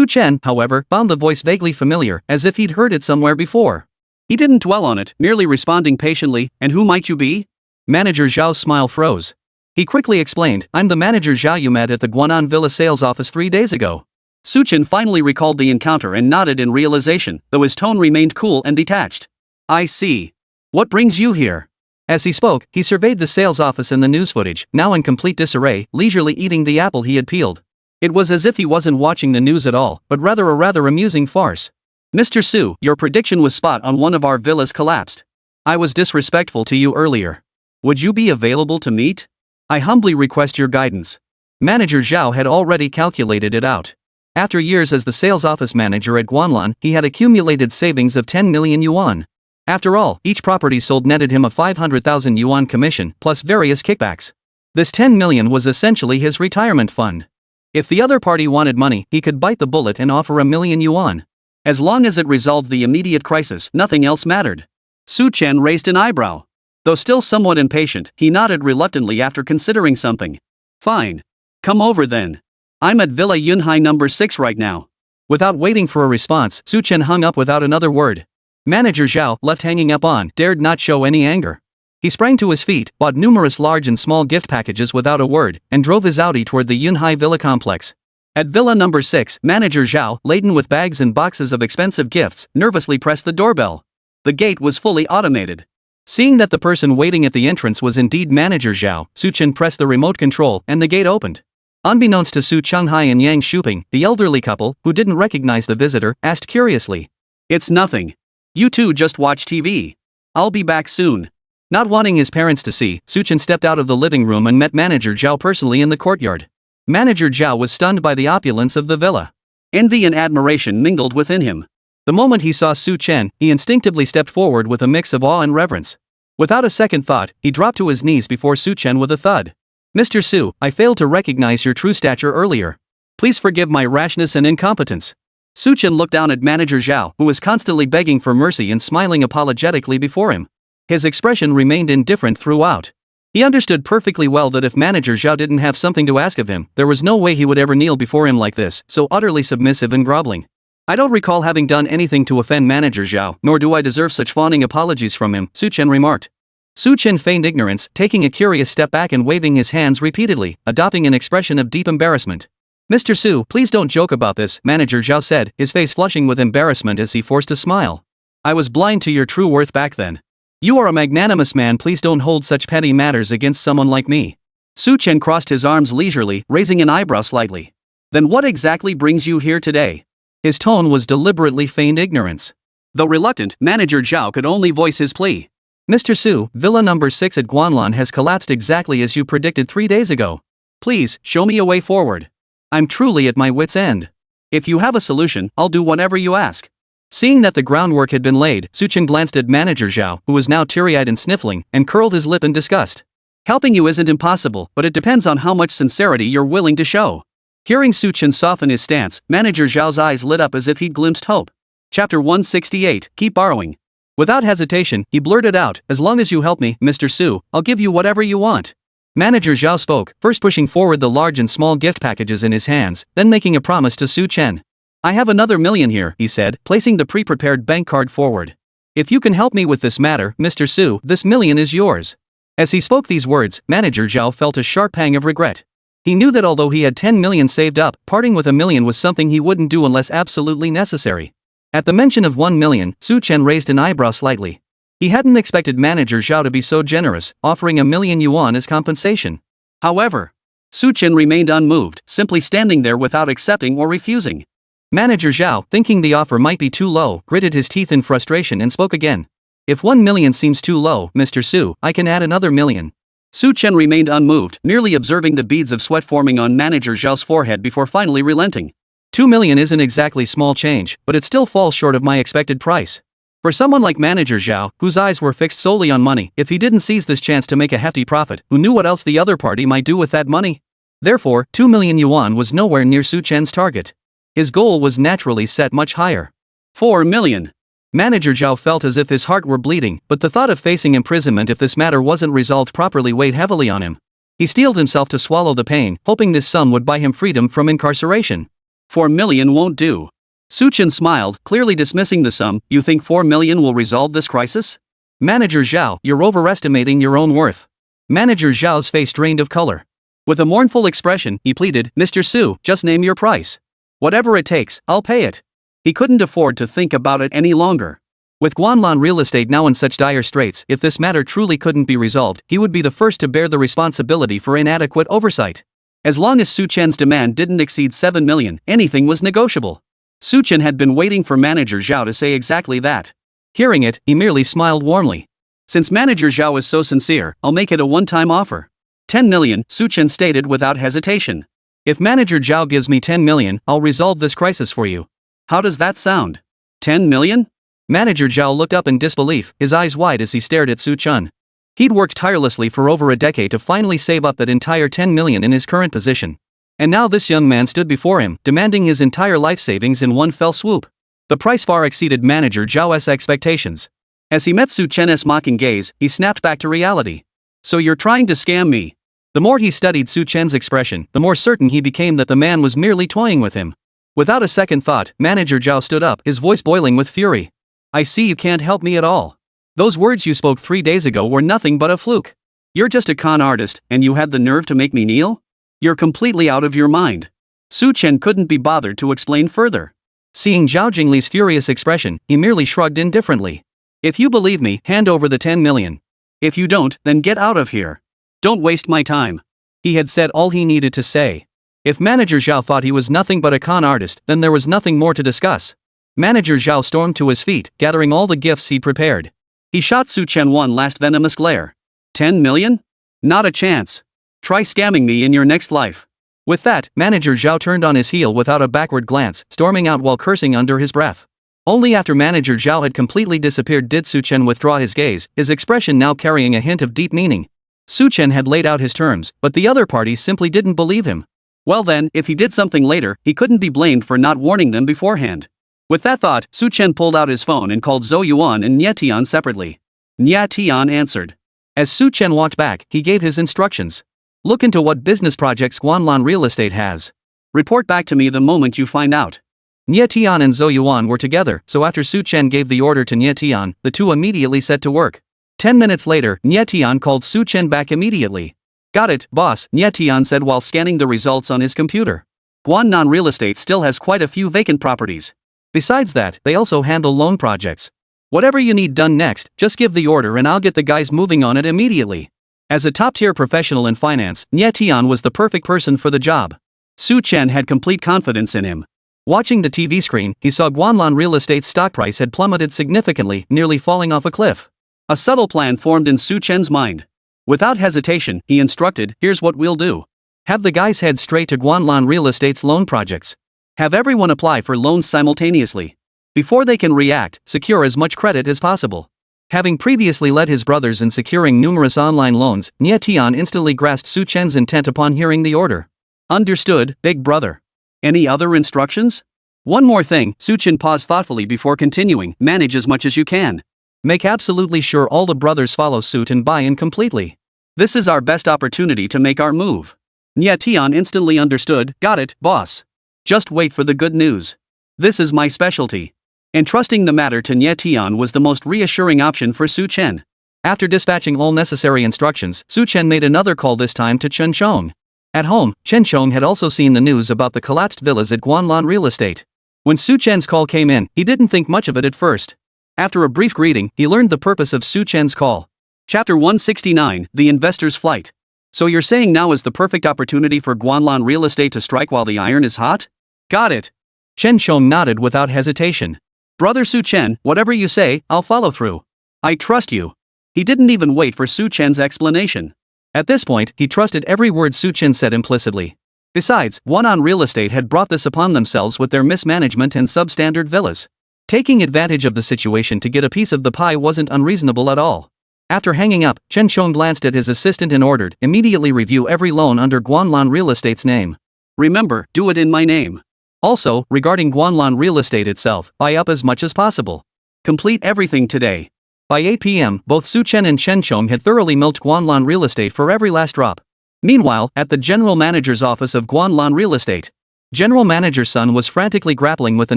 Chen, however, found the voice vaguely familiar, as if he'd heard it somewhere before. He didn't dwell on it, merely responding patiently, "And who might you be?" Manager Zhao's smile froze. He quickly explained, "I'm the manager Zhao you met at the Guanan Villa sales office 3 days ago." Chen finally recalled the encounter and nodded in realization, though his tone remained cool and detached. "I see. What brings you here?" As he spoke, he surveyed the sales office and the news footage, now in complete disarray, leisurely eating the apple he had peeled. It was as if he wasn't watching the news at all, but rather a rather amusing farce. "Mr. Su, your prediction was spot on. One of our villas collapsed. I was disrespectful to you earlier. Would you be available to meet? I humbly request your guidance." Manager Zhao had already calculated it out. After years as the sales office manager at Guanlan, he had accumulated savings of 10 million yuan. After all, each property sold netted him a 500,000 yuan commission, plus various kickbacks. This 10 million was essentially his retirement fund. If the other party wanted money, he could bite the bullet and offer 1,000,000 yuan. As long as it resolved the immediate crisis, nothing else mattered. Chen raised an eyebrow. Though still somewhat impatient, he nodded reluctantly after considering something. "Fine. Come over then. I'm at Villa Yunhai No. 6 right now." Without waiting for a response, Chen hung up without another word. Manager Zhao, left hanging up on, dared not show any anger. He sprang to his feet, bought numerous large and small gift packages without a word, and drove his Audi toward the Yunhai Villa complex. At Villa No. 6, Manager Zhao, laden with bags and boxes of expensive gifts, nervously pressed the doorbell. The gate was fully automated. Seeing that the person waiting at the entrance was indeed Manager Zhao, Chen pressed the remote control and the gate opened. Unbeknownst to Su Changhai and Yang Shuping, the elderly couple, who didn't recognize the visitor, asked curiously, "It's nothing. You two just watch TV. I'll be back soon." Not wanting his parents to see, Chen stepped out of the living room and met Manager Zhao personally in the courtyard. Manager Zhao was stunned by the opulence of the villa. Envy and admiration mingled within him. The moment he saw Chen, he instinctively stepped forward with a mix of awe and reverence. Without a second thought, he dropped to his knees before Chen with a thud. "Mr. Su, I failed to recognize your true stature earlier. Please forgive my rashness and incompetence." Chen looked down at Manager Zhao, who was constantly begging for mercy and smiling apologetically before him. His expression remained indifferent throughout. He understood perfectly well that if Manager Zhao didn't have something to ask of him, there was no way he would ever kneel before him like this, so utterly submissive and groveling. "I don't recall having done anything to offend Manager Zhao, nor do I deserve such fawning apologies from him," Chen remarked. Chen feigned ignorance, taking a curious step back and waving his hands repeatedly, adopting an expression of deep embarrassment. "Mr. Su, please don't joke about this," Manager Zhao said, his face flushing with embarrassment as he forced a smile. "I was blind to your true worth back then. You are a magnanimous man, please don't hold such petty matters against someone like me." Chen crossed his arms leisurely, raising an eyebrow slightly. "Then what exactly brings you here today?" His tone was deliberately feigned ignorance. Though reluctant, Manager Zhao could only voice his plea. "Mr. Su, Villa No. 6 at Guanlan has collapsed exactly as you predicted 3 days ago. Please, show me a way forward. I'm truly at my wit's end. If you have a solution, I'll do whatever you ask." Seeing that the groundwork had been laid, Chen glanced at Manager Zhao, who was now teary-eyed and sniffling, and curled his lip in disgust. "Helping you isn't impossible, but it depends on how much sincerity you're willing to show." Hearing Chen soften his stance, Manager Zhao's eyes lit up as if he'd glimpsed hope. Chapter 168, Keep Borrowing. Without hesitation, he blurted out, "As long as you help me, Mr. Su, I'll give you whatever you want." Manager Zhao spoke, first pushing forward the large and small gift packages in his hands, then making a promise to Chen. "I have another 1,000,000 here," he said, placing the pre-prepared bank card forward. "If you can help me with this matter, Mr. Su, this 1,000,000 is yours." As he spoke these words, Manager Zhao felt a sharp pang of regret. He knew that although he had 10 million saved up, parting with 1,000,000 was something he wouldn't do unless absolutely necessary. At the mention of 1,000,000, Chen raised an eyebrow slightly. He hadn't expected Manager Zhao to be so generous, offering 1,000,000 yuan as compensation. However, Chen remained unmoved, simply standing there without accepting or refusing. Manager Zhao, thinking the offer might be too low, gritted his teeth in frustration and spoke again. If 1 million seems too low, Mr. Su, I can add another million. Su Chen remained unmoved, merely observing the beads of sweat forming on Manager Zhao's forehead before finally relenting. 2 million isn't exactly small change, but it still falls short of my expected price. For someone like Manager Zhao, whose eyes were fixed solely on money, if he didn't seize this chance to make a hefty profit, who knew what else the other party might do with that money? Therefore, 2 million yuan was nowhere near Su Chen's target. His goal was naturally set much higher. 4 million. Manager Zhao felt as if his heart were bleeding, but the thought of facing imprisonment if this matter wasn't resolved properly weighed heavily on him. He steeled himself to swallow the pain, hoping this sum would buy him freedom from incarceration. 4 million won't do. Su Chen smiled, clearly dismissing the sum. You think 4 million will resolve this crisis? Manager Zhao, you're overestimating your own worth. Manager Zhao's face drained of color. With a mournful expression, he pleaded, Mr. Su, just name your price. Whatever it takes, I'll pay it. He couldn't afford to think about it any longer. With Guanlan real estate now in such dire straits, if this matter truly couldn't be resolved, he would be the first to bear the responsibility for inadequate oversight. As long as Su Chen's demand didn't exceed 7 million, anything was negotiable. Su Chen had been waiting for Manager Zhao to say exactly that. Hearing it, he merely smiled warmly. Since Manager Zhao is so sincere, I'll make it a one-time offer. 10 million, Su Chen stated without hesitation. If Manager Zhao gives me 10 million, I'll resolve this crisis for you. How does that sound? 10 million? Manager Zhao looked up in disbelief, his eyes wide as he stared at Su Chen. He'd worked tirelessly for over a decade to finally save up that entire 10 million in his current position. And now this young man stood before him, demanding his entire life savings in one fell swoop. The price far exceeded Manager Zhao's expectations. As he met Su Chen's mocking gaze, he snapped back to reality. So you're trying to scam me? The more he studied Su Chen's expression, the more certain he became that the man was merely toying with him. Without a second thought, Manager Zhao stood up, his voice boiling with fury. I see you can't help me at all. Those words you spoke 3 days ago were nothing but a fluke. You're just a con artist, and you had the nerve to make me kneel? You're completely out of your mind. Su Chen couldn't be bothered to explain further. Seeing Zhao Jingli's furious expression, he merely shrugged indifferently. If you believe me, hand over the 10 million. If you don't, then get out of here. Don't waste my time. He had said all he needed to say. If Manager Zhao thought he was nothing but a con artist, then there was nothing more to discuss. Manager Zhao stormed to his feet, gathering all the gifts he'd prepared. He shot Su Chen one last venomous glare. 10 million? Not a chance. Try scamming me in your next life. With that, Manager Zhao turned on his heel without a backward glance, storming out while cursing under his breath. Only after Manager Zhao had completely disappeared did Su Chen withdraw his gaze, his expression now carrying a hint of deep meaning. Su Chen had laid out his terms, but the other party simply didn't believe him. Well then, if he did something later, he couldn't be blamed for not warning them beforehand. With that thought, Su Chen pulled out his phone and called Zhou Yuan and Nye Tian separately. Nye Tian answered. As Su Chen walked back, he gave his instructions. Look into what business projects Guanlan Real Estate has. Report back to me the moment you find out. Nye Tian and Zhou Yuan were together, so after Su Chen gave the order to Nye Tian, the two immediately set to work. 10 minutes later, Nye Tian called Su Chen back immediately. Got it, boss, Nye Tian said while scanning the results on his computer. Guanlan Real Estate still has quite a few vacant properties. Besides that, they also handle loan projects. Whatever you need done next, just give the order and I'll get the guys moving on it immediately. As a top-tier professional in finance, Nye Tian was the perfect person for the job. Su Chen had complete confidence in him. Watching the TV screen, he saw Guanlan Real Estate's stock price had plummeted significantly, nearly falling off a cliff. A subtle plan formed in Su Chen's mind. Without hesitation, he instructed, here's what we'll do. Have the guys head straight to Guanlan Real Estate's loan projects. Have everyone apply for loans simultaneously. Before they can react, secure as much credit as possible. Having previously led his brothers in securing numerous online loans, Nye Tian instantly grasped Su Chen's intent upon hearing the order. Understood, big brother. Any other instructions? One more thing, Su Chen paused thoughtfully before continuing, manage as much as you can. Make absolutely sure all the brothers follow suit and buy in completely. This is our best opportunity to make our move. Nye Tian instantly understood, got it, boss. Just wait for the good news. This is my specialty. Entrusting the matter to Nye Tian was the most reassuring option for Su Chen. After dispatching all necessary instructions, Su Chen made another call this time to Chen Chong. At home, Chen Chong had also seen the news about the collapsed villas at Guanlan Real Estate. When Su Chen's call came in, he didn't think much of it at first. After a brief greeting, he learned the purpose of Su Chen's call. Chapter 169, The Investor's Flight. So you're saying now is the perfect opportunity for Guanlan Real Estate to strike while the iron is hot? Got it. Chen Chong nodded without hesitation. Brother Su Chen, whatever you say, I'll follow through. I trust you. He didn't even wait for Su Chen's explanation. At this point, he trusted every word Su Chen said implicitly. Besides, Guanan Real Estate had brought this upon themselves with their mismanagement and substandard villas. Taking advantage of the situation to get a piece of the pie wasn't unreasonable at all. After hanging up, Chen Chong glanced at his assistant and ordered, immediately review every loan under Guanlan Real Estate's name. Remember, do it in my name. Also, regarding Guanlan Real Estate itself, buy up as much as possible. Complete everything today. By 8 p.m., both Su Chen and Chen Chong had thoroughly milked Guanlan Real Estate for every last drop. Meanwhile, at the general manager's office of Guanlan Real Estate, General Manager Sun was frantically grappling with the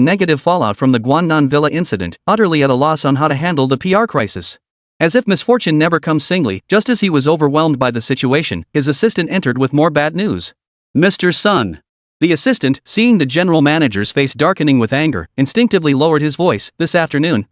negative fallout from the Guannan Villa incident, utterly at a loss on how to handle the PR crisis. As if misfortune never comes singly, just as he was overwhelmed by the situation, his assistant entered with more bad news. Mr. Sun. The assistant, seeing the general manager's face darkening with anger, instinctively lowered his voice, this afternoon.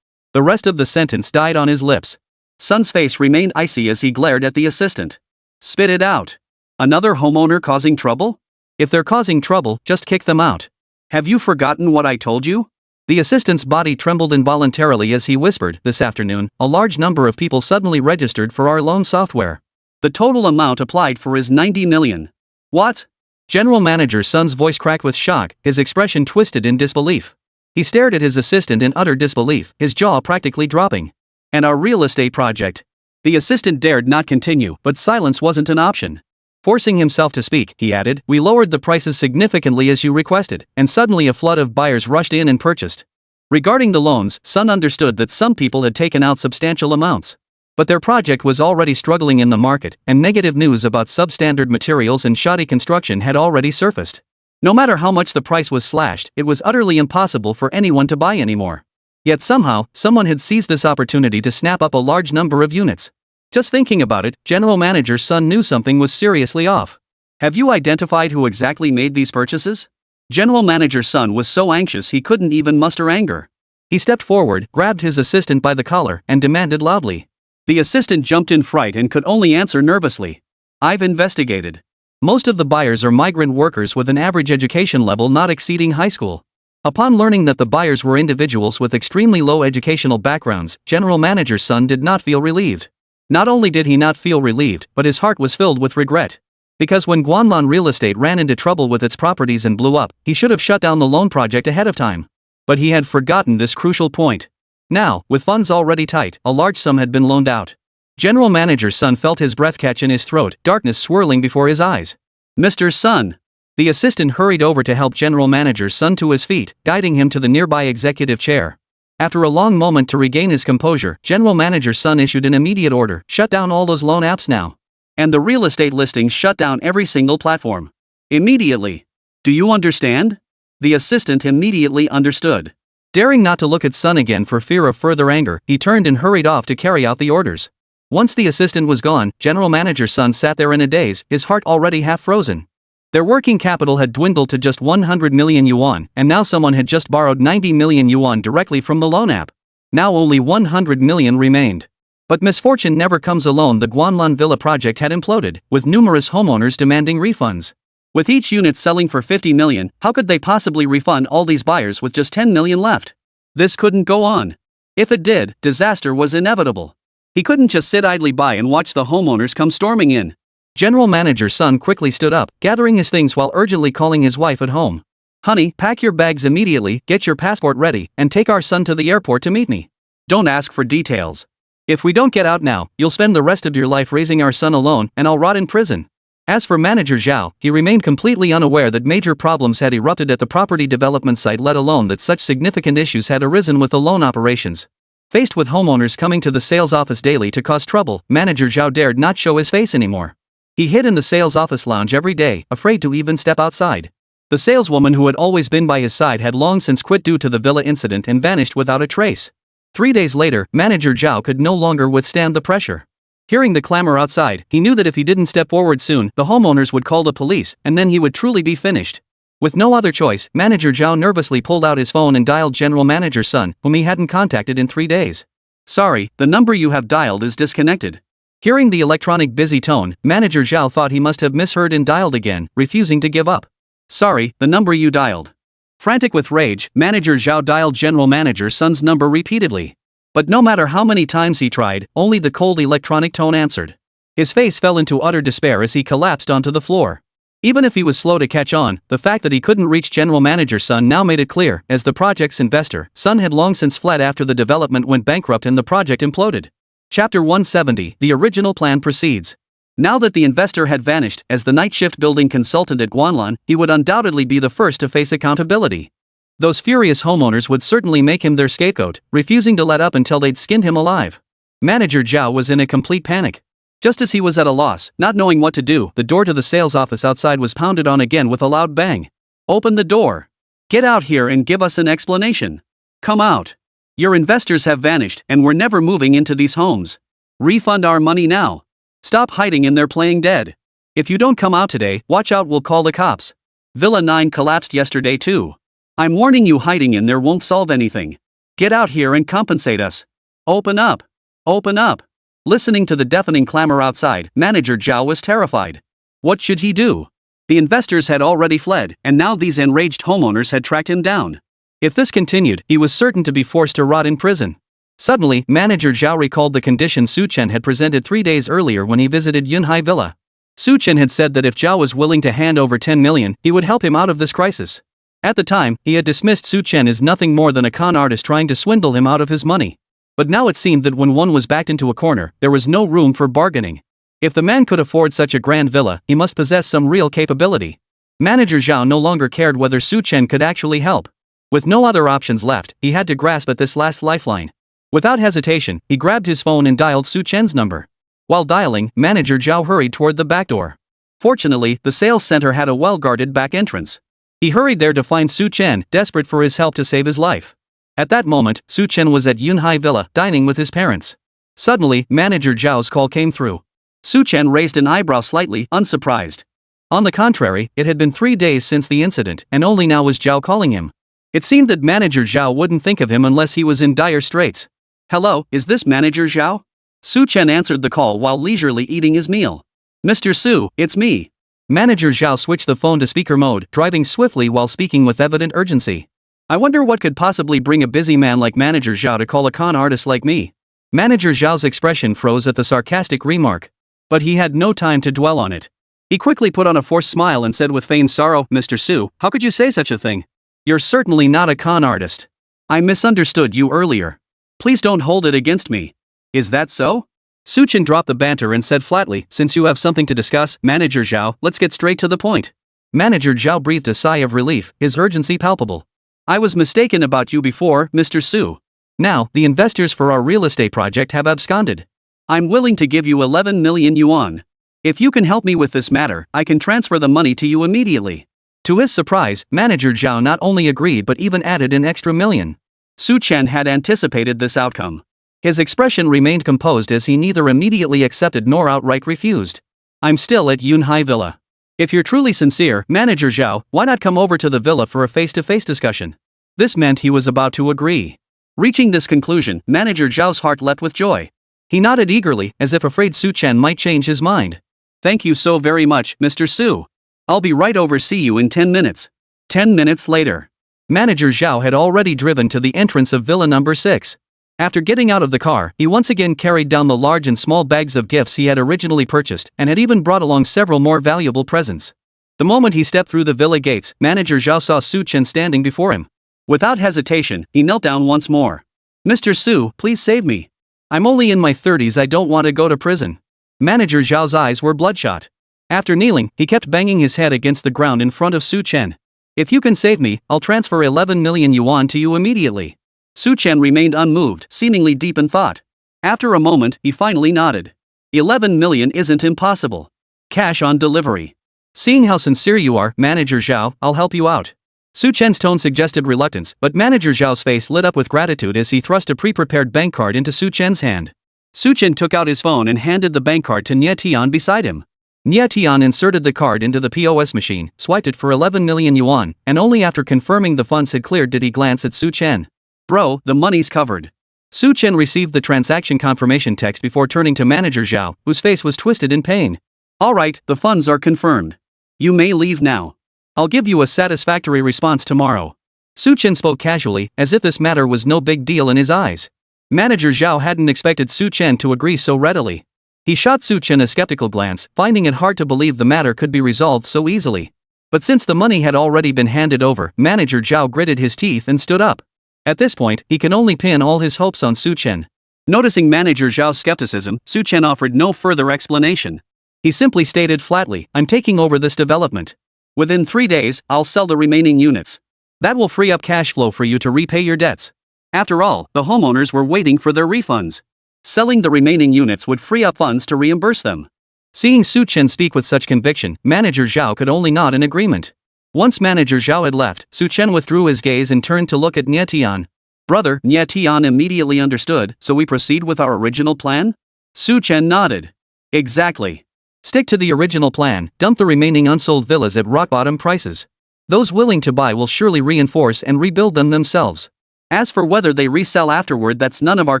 The rest of the sentence died on his lips. Sun's face remained icy as he glared at the assistant. Spit it out. Another homeowner causing trouble? If they're causing trouble, just kick them out. Have you forgotten what I told you? The assistant's body trembled involuntarily as he whispered, this afternoon, a large number of people suddenly registered for our loan software. The total amount applied for is 90 million. What? General Manager Sun's voice cracked with shock, his expression twisted in disbelief. He stared at his assistant in utter disbelief, his jaw practically dropping. And our real estate project? The assistant dared not continue, but silence wasn't an option. Forcing himself to speak, he added, we lowered the prices significantly as you requested, and suddenly a flood of buyers rushed in and purchased. Regarding the loans, Sun understood that some people had taken out substantial amounts. But their project was already struggling in the market, and negative news about substandard materials and shoddy construction had already surfaced. No matter how much the price was slashed, it was utterly impossible for anyone to buy anymore. Yet somehow, someone had seized this opportunity to snap up a large number of units. Just thinking about it, General Manager Sun knew something was seriously off. Have you identified who exactly made these purchases? General Manager Sun was so anxious he couldn't even muster anger. He stepped forward, grabbed his assistant by the collar, and demanded loudly. The assistant jumped in fright and could only answer nervously. I've investigated. Most of the buyers are migrant workers with an average education level not exceeding high school. Upon learning that the buyers were individuals with extremely low educational backgrounds, General Manager Sun did not feel relieved. Not only did he not feel relieved, but his heart was filled with regret. Because when Guanlan Real Estate ran into trouble with its properties and blew up, he should have shut down the loan project ahead of time. But he had forgotten this crucial point. Now, with funds already tight, a large sum had been loaned out. General Manager Sun felt his breath catch in his throat, darkness swirling before his eyes. Mr. Sun. The assistant hurried over to help General Manager Sun to his feet, guiding him to the nearby executive chair. After a long moment to regain his composure, General Manager Sun issued an immediate order, shut down all those loan apps now. And the real estate listings shut down every single platform. Immediately. Do you understand? The assistant immediately understood. Daring not to look at Sun again for fear of further anger, he turned and hurried off to carry out the orders. Once the assistant was gone, General Manager Sun sat there in a daze, his heart already half frozen. Their working capital had dwindled to just 100 million yuan, and now someone had just borrowed 90 million yuan directly from the loan app. Now only 100 million remained. But misfortune never comes alone. The Guanlan Villa project had imploded, with numerous homeowners demanding refunds. With each unit selling for 50 million, how could they possibly refund all these buyers with just 10 million left? This couldn't go on. If it did, disaster was inevitable. He couldn't just sit idly by and watch the homeowners come storming in. General Manager Sun quickly stood up, gathering his things while urgently calling his wife at home. Honey, pack your bags immediately, get your passport ready, and take our son to the airport to meet me. Don't ask for details. If we don't get out now, you'll spend the rest of your life raising our son alone, and I'll rot in prison. As for Manager Zhao, he remained completely unaware that major problems had erupted at the property development site, let alone that such significant issues had arisen with the loan operations. Faced with homeowners coming to the sales office daily to cause trouble, Manager Zhao dared not show his face anymore. He hid in the sales office lounge every day, afraid to even step outside. The saleswoman who had always been by his side had long since quit due to the villa incident and vanished without a trace. 3 days later, Manager Zhao could no longer withstand the pressure. Hearing the clamor outside, he knew that if he didn't step forward soon, the homeowners would call the police, and then he would truly be finished. With no other choice, Manager Zhao nervously pulled out his phone and dialed General Manager Sun, whom he hadn't contacted in 3 days. Sorry, the number you have dialed is disconnected. Hearing the electronic busy tone, Manager Zhao thought he must have misheard and dialed again, refusing to give up. Sorry, the number you dialed. Frantic with rage, Manager Zhao dialed General Manager Sun's number repeatedly. But no matter how many times he tried, only the cold electronic tone answered. His face fell into utter despair as he collapsed onto the floor. Even if he was slow to catch on, the fact that he couldn't reach General Manager Sun now made it clear, as the project's investor, Sun had long since fled after the development went bankrupt and the project imploded. Chapter 170, The Original Plan proceeds. Now that the investor had vanished, as the night shift building consultant at Guanlan, he would undoubtedly be the first to face accountability. Those furious homeowners would certainly make him their scapegoat, refusing to let up until they'd skinned him alive. Manager Zhao was in a complete panic. Just as he was at a loss, not knowing what to do, the door to the sales office outside was pounded on again with a loud bang. Open the door. Get out here and give us an explanation. Come out. Your investors have vanished and we're never moving into these homes. Refund our money now. Stop hiding in there playing dead. If you don't come out today, watch out, we'll call the cops. Villa 9 collapsed yesterday too. I'm warning you, hiding in there won't solve anything. Get out here and compensate us. Open up. Open up. Listening to the deafening clamor outside, Manager Zhao was terrified. What should he do? The investors had already fled, and now these enraged homeowners had tracked him down. If this continued, he was certain to be forced to rot in prison. Suddenly, Manager Zhao recalled the conditions Su Chen had presented 3 days earlier when he visited Yunhai Villa. Su Chen had said that if Zhao was willing to hand over 10 million, he would help him out of this crisis. At the time, he had dismissed Su Chen as nothing more than a con artist trying to swindle him out of his money. But now it seemed that when one was backed into a corner, there was no room for bargaining. If the man could afford such a grand villa, he must possess some real capability. Manager Zhao no longer cared whether Su Chen could actually help. With no other options left, he had to grasp at this last lifeline. Without hesitation, he grabbed his phone and dialed Su Chen's number. While dialing, Manager Zhao hurried toward the back door. Fortunately, the sales center had a well-guarded back entrance. He hurried there to find Su Chen, desperate for his help to save his life. At that moment, Su Chen was at Yunhai Villa, dining with his parents. Suddenly, Manager Zhao's call came through. Su Chen raised an eyebrow slightly, unsurprised. On the contrary, it had been 3 days since the incident, and only now was Zhao calling him. It seemed that Manager Zhao wouldn't think of him unless he was in dire straits. Hello, is this Manager Zhao? Su Chen answered the call while leisurely eating his meal. Mr. Su, it's me. Manager Zhao switched the phone to speaker mode, driving swiftly while speaking with evident urgency. I wonder what could possibly bring a busy man like Manager Zhao to call a con artist like me. Manager Zhao's expression froze at the sarcastic remark. But he had no time to dwell on it. He quickly put on a forced smile and said with feigned sorrow, Mr. Su, how could you say such a thing? You're certainly not a con artist. I misunderstood you earlier. Please don't hold it against me. Is that so? Su Chen dropped the banter and said flatly, since you have something to discuss, Manager Zhao, let's get straight to the point. Manager Zhao breathed a sigh of relief, his urgency palpable. I was mistaken about you before, Mr. Su. Now, the investors for our real estate project have absconded. I'm willing to give you 11 million yuan. If you can help me with this matter, I can transfer the money to you immediately. To his surprise, Manager Zhao not only agreed but even added an extra million. Su Chen had anticipated this outcome. His expression remained composed as he neither immediately accepted nor outright refused. I'm still at Yunhai Villa. If you're truly sincere, Manager Zhao, why not come over to the villa for a face-to-face discussion? This meant he was about to agree. Reaching this conclusion, Manager Zhao's heart leapt with joy. He nodded eagerly, as if afraid Su Chen might change his mind. Thank you so very much, Mr. Su. I'll be right over. See you in 10 minutes. 10 minutes later. Manager Zhao had already driven to the entrance of Villa number 6. After getting out of the car, he once again carried down the large and small bags of gifts he had originally purchased and had even brought along several more valuable presents. The moment he stepped through the villa gates, Manager Zhao saw Su Chen standing before him. Without hesitation, he knelt down once more. Mr. Su, please save me. I'm only in my 30s, I don't want to go to prison. Manager Zhao's eyes were bloodshot. After kneeling, he kept banging his head against the ground in front of Su Chen. If you can save me, I'll transfer 11 million yuan to you immediately. Su Chen remained unmoved, seemingly deep in thought. After a moment, he finally nodded. 11 million isn't impossible. Cash on delivery. Seeing how sincere you are, Manager Zhao, I'll help you out. Su Chen's tone suggested reluctance, but Manager Zhao's face lit up with gratitude as he thrust a pre-prepared bank card into Su Chen's hand. Su Chen took out his phone and handed the bank card to Nie Tian beside him. Nie Tian inserted the card into the POS machine, swiped it for 11 million yuan, and only after confirming the funds had cleared did he glance at Su Chen. Bro, the money's covered. Su Chen received the transaction confirmation text before turning to Manager Zhao, whose face was twisted in pain. Alright, the funds are confirmed. You may leave now. I'll give you a satisfactory response tomorrow. Su Chen spoke casually, as if this matter was no big deal in his eyes. Manager Zhao hadn't expected Su Chen to agree so readily. He shot Su Chen a skeptical glance, finding it hard to believe the matter could be resolved so easily. But since the money had already been handed over, Manager Zhao gritted his teeth and stood up. At this point, he can only pin all his hopes on Su Chen. Noticing Manager Zhao's skepticism, Su Chen offered no further explanation. He simply stated flatly, "I'm taking over this development. Within 3 days, I'll sell the remaining units. That will free up cash flow for you to repay your debts." After all, the homeowners were waiting for their refunds. Selling the remaining units would free up funds to reimburse them. Seeing Su Chen speak with such conviction, Manager Zhao could only nod in agreement. Once Manager Zhao had left, Su Chen withdrew his gaze and turned to look at Nie Tian. "Brother," Nie Tian immediately understood, "so we proceed with our original plan?" Su Chen nodded. "Exactly. Stick to the original plan, dump the remaining unsold villas at rock-bottom prices. Those willing to buy will surely reinforce and rebuild them themselves. As for whether they resell afterward, that's none of our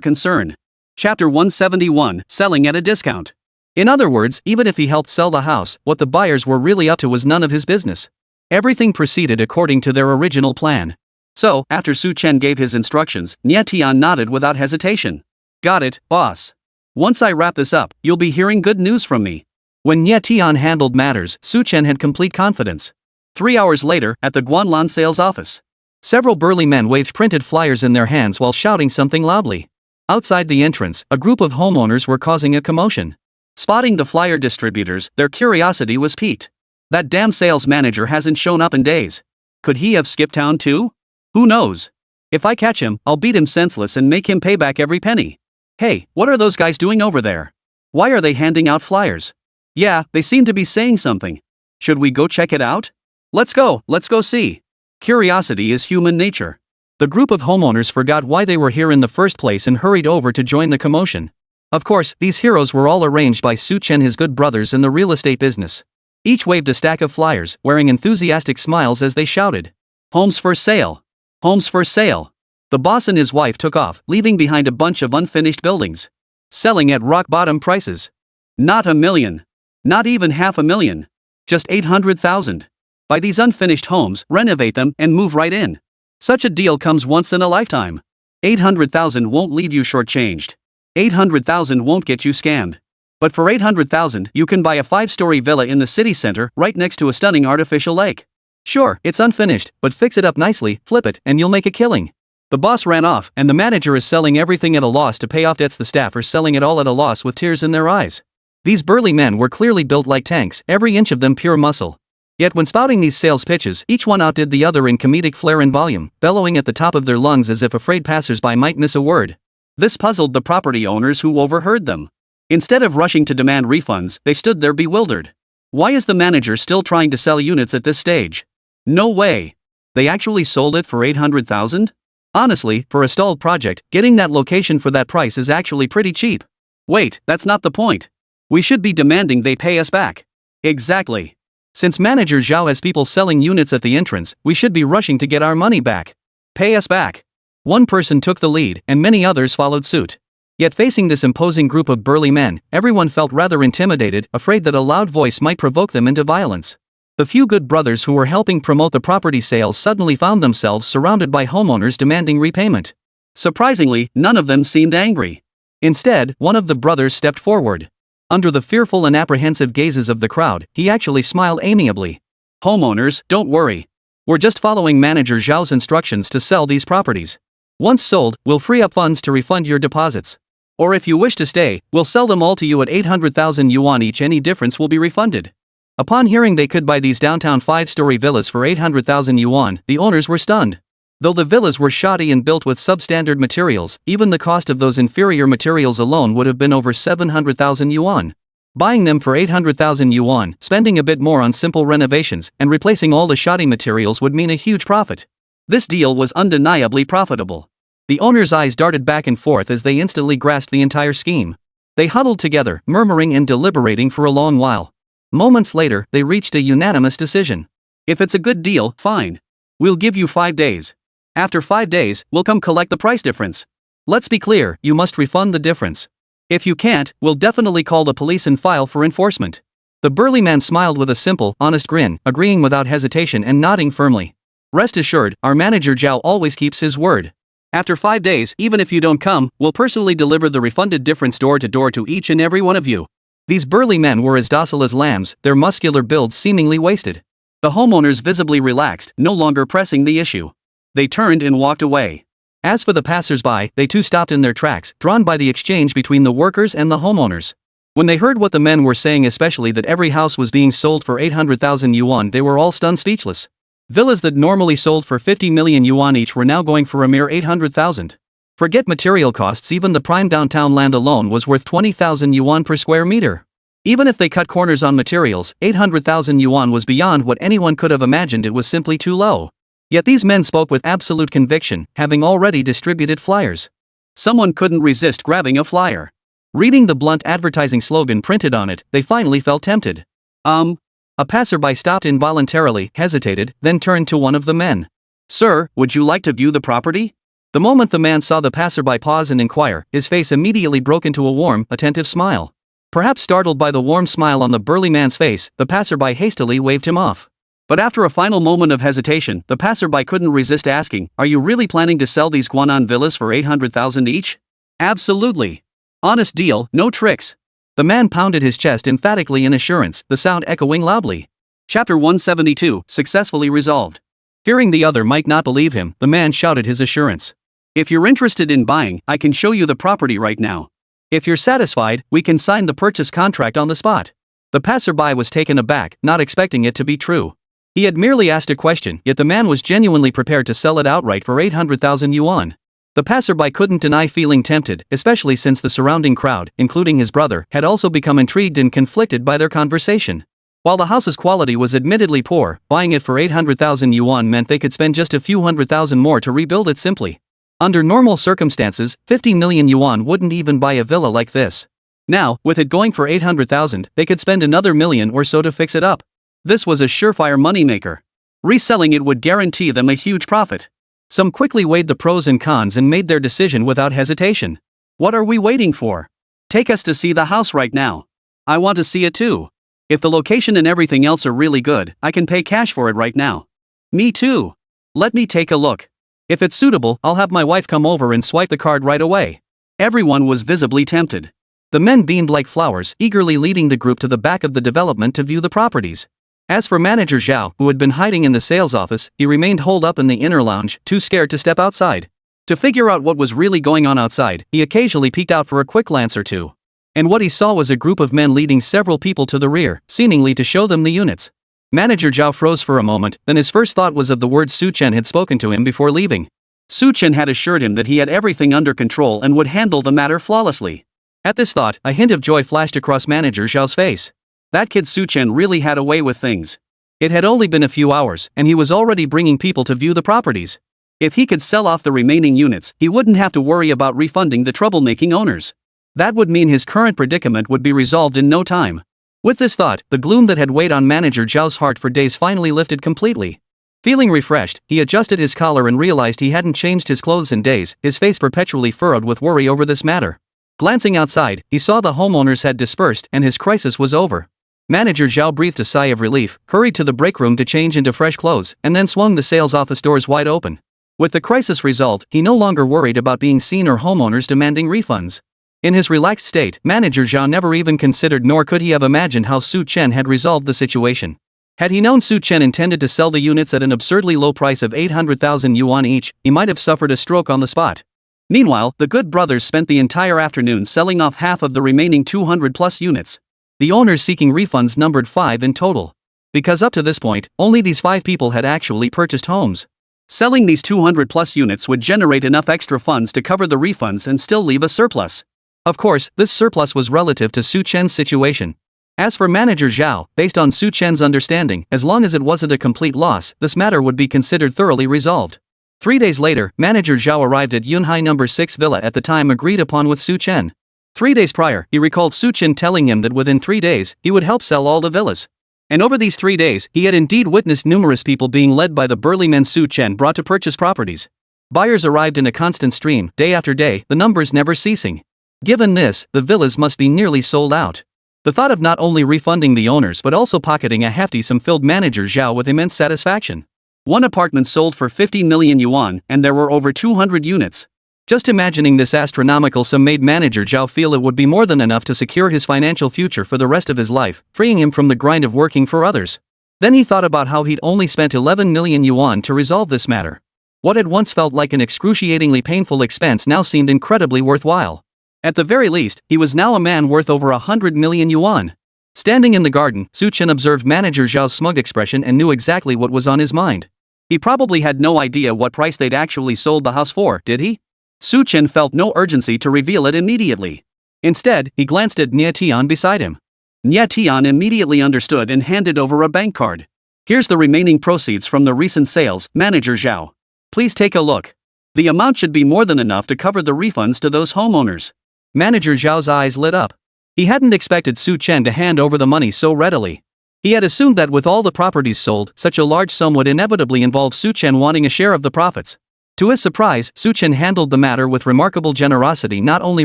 concern." Chapter 171, Selling at a Discount. In other words, even if he helped sell the house, what the buyers were really up to was none of his business. Everything proceeded according to their original plan. So, after Su Chen gave his instructions, Nie Tian nodded without hesitation. "Got it, boss. Once I wrap this up, you'll be hearing good news from me." When Nie Tian handled matters, Su Chen had complete confidence. 3 hours later, at the Guanlan sales office, several burly men waved printed flyers in their hands while shouting something loudly. Outside the entrance, a group of homeowners were causing a commotion. Spotting the flyer distributors, their curiosity was piqued. "That damn sales manager hasn't shown up in days. Could he have skipped town too? Who knows? If I catch him, I'll beat him senseless and make him pay back every penny. Hey, what are those guys doing over there? Why are they handing out flyers? Yeah, they seem to be saying something. Should we go check it out? Let's go see." Curiosity is human nature. The group of homeowners forgot why they were here in the first place and hurried over to join the commotion. Of course, these heroes were all arranged by Su Chen, his good brothers in the real estate business. Each waved a stack of flyers, wearing enthusiastic smiles as they shouted, "Homes for sale! Homes for sale!" The boss and his wife took off, leaving behind a bunch of unfinished buildings. Selling at rock-bottom prices. Not $1 million. Not even $500,000. Just $800,000. Buy these unfinished homes, renovate them, and move right in. Such a deal comes once in a lifetime. 800,000 won't leave you shortchanged. 800,000 won't get you scammed. But for 800,000, you can buy a 5-story villa in the city center, right next to a stunning artificial lake. Sure, it's unfinished, but fix it up nicely, flip it, and you'll make a killing. The boss ran off, and the manager is selling everything at a loss to pay off debts. The staff are selling it all at a loss with tears in their eyes. These burly men were clearly built like tanks, every inch of them pure muscle. Yet when spouting these sales pitches, each one outdid the other in comedic flair and volume, bellowing at the top of their lungs as if afraid passers-by might miss a word. This puzzled the property owners who overheard them. Instead of rushing to demand refunds, they stood there bewildered. Why is the manager still trying to sell units at this stage? No way. They actually sold it for 800,000? Honestly, for a stalled project, getting that location for that price is actually pretty cheap. Wait, that's not the point. We should be demanding they pay us back. Exactly. Since Manager Zhao has people selling units at the entrance, we should be rushing to get our money back. Pay us back. One person took the lead, and many others followed suit. Yet facing this imposing group of burly men, everyone felt rather intimidated, afraid that a loud voice might provoke them into violence. The few good brothers who were helping promote the property sales suddenly found themselves surrounded by homeowners demanding repayment. Surprisingly, none of them seemed angry. Instead, one of the brothers stepped forward. Under the fearful and apprehensive gazes of the crowd, he actually smiled amiably. "Homeowners, don't worry. We're just following Manager Zhao's instructions to sell these properties. Once sold, we'll free up funds to refund your deposits. Or if you wish to stay, we'll sell them all to you at 800,000 yuan each. Any difference will be refunded." Upon hearing they could buy these downtown 5-story villas for 800,000 yuan, the owners were stunned. Though the villas were shoddy and built with substandard materials, even the cost of those inferior materials alone would have been over 700,000 yuan. Buying them for 800,000 yuan, spending a bit more on simple renovations, and replacing all the shoddy materials would mean a huge profit. This deal was undeniably profitable. The owners' eyes darted back and forth as they instantly grasped the entire scheme. They huddled together, murmuring and deliberating for a long while. Moments later, they reached a unanimous decision. "If it's a good deal, fine. We'll give you 5 days. After 5 days, we'll come collect the price difference. Let's be clear, you must refund the difference. If you can't, we'll definitely call the police and file for enforcement." The burly man smiled with a simple, honest grin, agreeing without hesitation and nodding firmly. "Rest assured, our Manager Zhao always keeps his word. After 5 days, even if you don't come, we'll personally deliver the refunded difference door to door to each and every one of you. These burly men were as docile as lambs, their muscular builds seemingly wasted. The homeowners visibly relaxed, no longer pressing the issue. They turned and walked away. As for the passers-by, they too stopped in their tracks, drawn by the exchange between the workers and the homeowners. When they heard what the men were saying, especially that every house was being sold for 800,000 yuan, they were all stunned speechless. Villas that normally sold for 50 million yuan each were now going for a mere 800,000. Forget material costs, even the prime downtown land alone was worth 20,000 yuan per square meter. Even if they cut corners on materials, 800,000 yuan was beyond what anyone could have imagined. It was simply too low. Yet these men spoke with absolute conviction, having already distributed flyers. Someone couldn't resist grabbing a flyer. Reading the blunt advertising slogan printed on it, they finally felt tempted. A passerby stopped involuntarily, hesitated, then turned to one of the men. "Sir, would you like to view the property?" The moment the man saw the passerby pause and inquire, his face immediately broke into a warm, attentive smile. Perhaps startled by the warm smile on the burly man's face, the passerby hastily waved him off. But after a final moment of hesitation, the passerby couldn't resist asking, "Are you really planning to sell these Guanan villas for 800,000 each?" "Absolutely. Honest deal, no tricks." The man pounded his chest emphatically in assurance, the sound echoing loudly. Chapter 172, successfully resolved. Fearing the other might not believe him, the man shouted his assurance. "If you're interested in buying, I can show you the property right now. If you're satisfied, we can sign the purchase contract on the spot." The passerby was taken aback, not expecting it to be true. He had merely asked a question, yet the man was genuinely prepared to sell it outright for 800,000 yuan. The passerby couldn't deny feeling tempted, especially since the surrounding crowd, including his brother, had also become intrigued and conflicted by their conversation. While the house's quality was admittedly poor, buying it for 800,000 yuan meant they could spend just a few 100,000 more to rebuild it simply. Under normal circumstances, 50 million yuan wouldn't even buy a villa like this. Now, with it going for 800,000, they could spend another million or so to fix it up. This was a surefire moneymaker. Reselling it would guarantee them a huge profit. Some quickly weighed the pros and cons and made their decision without hesitation. "What are we waiting for? Take us to see the house right now. I want to see it too. If the location and everything else are really good, I can pay cash for it right now." "Me too. Let me take a look. If it's suitable, I'll have my wife come over and swipe the card right away." Everyone was visibly tempted. The men beamed like flowers, eagerly leading the group to the back of the development to view the properties. As for Manager Zhao, who had been hiding in the sales office, he remained holed up in the inner lounge, too scared to step outside. To figure out what was really going on outside, he occasionally peeked out for a quick glance or two. And what he saw was a group of men leading several people to the rear, seemingly to show them the units. Manager Zhao froze for a moment, then his first thought was of the words Su Chen had spoken to him before leaving. Su Chen had assured him that he had everything under control and would handle the matter flawlessly. At this thought, a hint of joy flashed across Manager Zhao's face. That kid Su Chen really had a way with things. It had only been a few hours, and he was already bringing people to view the properties. If he could sell off the remaining units, he wouldn't have to worry about refunding the troublemaking owners. That would mean his current predicament would be resolved in no time. With this thought, the gloom that had weighed on Manager Zhao's heart for days finally lifted completely. Feeling refreshed, he adjusted his collar and realized he hadn't changed his clothes in days, his face perpetually furrowed with worry over this matter. Glancing outside, he saw the homeowners had dispersed and his crisis was over. Manager Zhao breathed a sigh of relief, hurried to the break room to change into fresh clothes, and then swung the sales office doors wide open. With the crisis resolved, he no longer worried about being seen or homeowners demanding refunds. In his relaxed state, Manager Zhao never even considered nor could he have imagined how Su Chen had resolved the situation. Had he known Su Chen intended to sell the units at an absurdly low price of 800,000 yuan each, he might have suffered a stroke on the spot. Meanwhile, the good brothers spent the entire afternoon selling off half of the remaining 200-plus units. The owners seeking refunds numbered 5 in total. Because up to this point, only these 5 people had actually purchased homes. Selling these 200-plus units would generate enough extra funds to cover the refunds and still leave a surplus. Of course, this surplus was relative to Su Chen's situation. As for Manager Zhao, based on Su Chen's understanding, as long as it wasn't a complete loss, this matter would be considered thoroughly resolved. 3 days later, Manager Zhao arrived at Yunhai No. 6 villa at the time agreed upon with Su Chen. 3 days prior, he recalled Su Chen telling him that within 3 days, he would help sell all the villas. And over these 3 days, he had indeed witnessed numerous people being led by the burly men Su Chen brought to purchase properties. Buyers arrived in a constant stream, day after day, the numbers never ceasing. Given this, the villas must be nearly sold out. The thought of not only refunding the owners but also pocketing a hefty sum filled Manager Zhao with immense satisfaction. One apartment sold for 50 million yuan, and there were over 200 units. Just imagining this astronomical sum made manager Zhao feel it would be more than enough to secure his financial future for the rest of his life, freeing him from the grind of working for others. Then he thought about how he'd only spent 11 million yuan to resolve this matter. What had once felt like an excruciatingly painful expense now seemed incredibly worthwhile. At the very least, he was now a man worth over 100 million yuan. Standing in the garden, Chen observed manager Zhao's smug expression and knew exactly what was on his mind. He probably had no idea what price they'd actually sold the house for, did he? Chen felt no urgency to reveal it immediately. Instead, he glanced at Nie Tian beside him. Nie Tian immediately understood and handed over a bank card. Here's the remaining proceeds from the recent sales, Manager Zhao. Please take a look. The amount should be more than enough to cover the refunds to those homeowners. Manager Zhao's eyes lit up. He hadn't expected Chen to hand over the money so readily. He had assumed that with all the properties sold, such a large sum would inevitably involve Chen wanting a share of the profits. To his surprise, Chen handled the matter with remarkable generosity, not only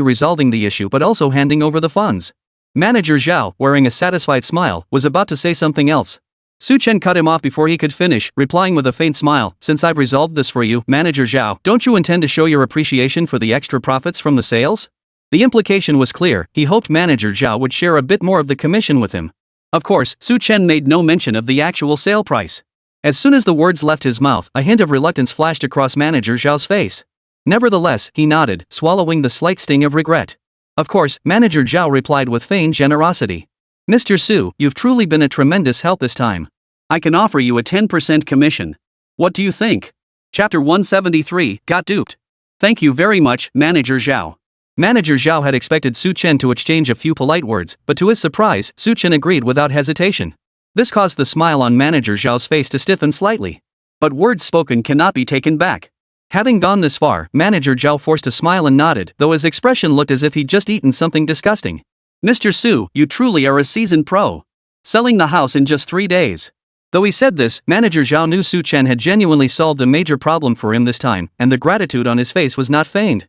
resolving the issue but also handing over the funds. Manager Zhao, wearing a satisfied smile, was about to say something else. Chen cut him off before he could finish, replying with a faint smile, "Since I've resolved this for you, Manager Zhao, don't you intend to show your appreciation for the extra profits from the sales?" The implication was clear. He hoped Manager Zhao would share a bit more of the commission with him. Of course, Chen made no mention of the actual sale price. As soon as the words left his mouth, a hint of reluctance flashed across Manager Zhao's face. Nevertheless, he nodded, swallowing the slight sting of regret. Of course, Manager Zhao replied with feigned generosity. "Mr. Su, you've truly been a tremendous help this time. I can offer you a 10% commission. What do you think?" Chapter 173, Got Duped. "Thank you very much, Manager Zhao." Manager Zhao had expected Chen to exchange a few polite words, but to his surprise, Chen agreed without hesitation. This caused the smile on Manager Zhao's face to stiffen slightly. But words spoken cannot be taken back. Having gone this far, Manager Zhao forced a smile and nodded, though his expression looked as if he'd just eaten something disgusting. "Mr. Su, you truly are a seasoned pro. Selling the house in just 3 days." Though he said this, Manager Zhao knew Chen had genuinely solved a major problem for him this time, and the gratitude on his face was not feigned.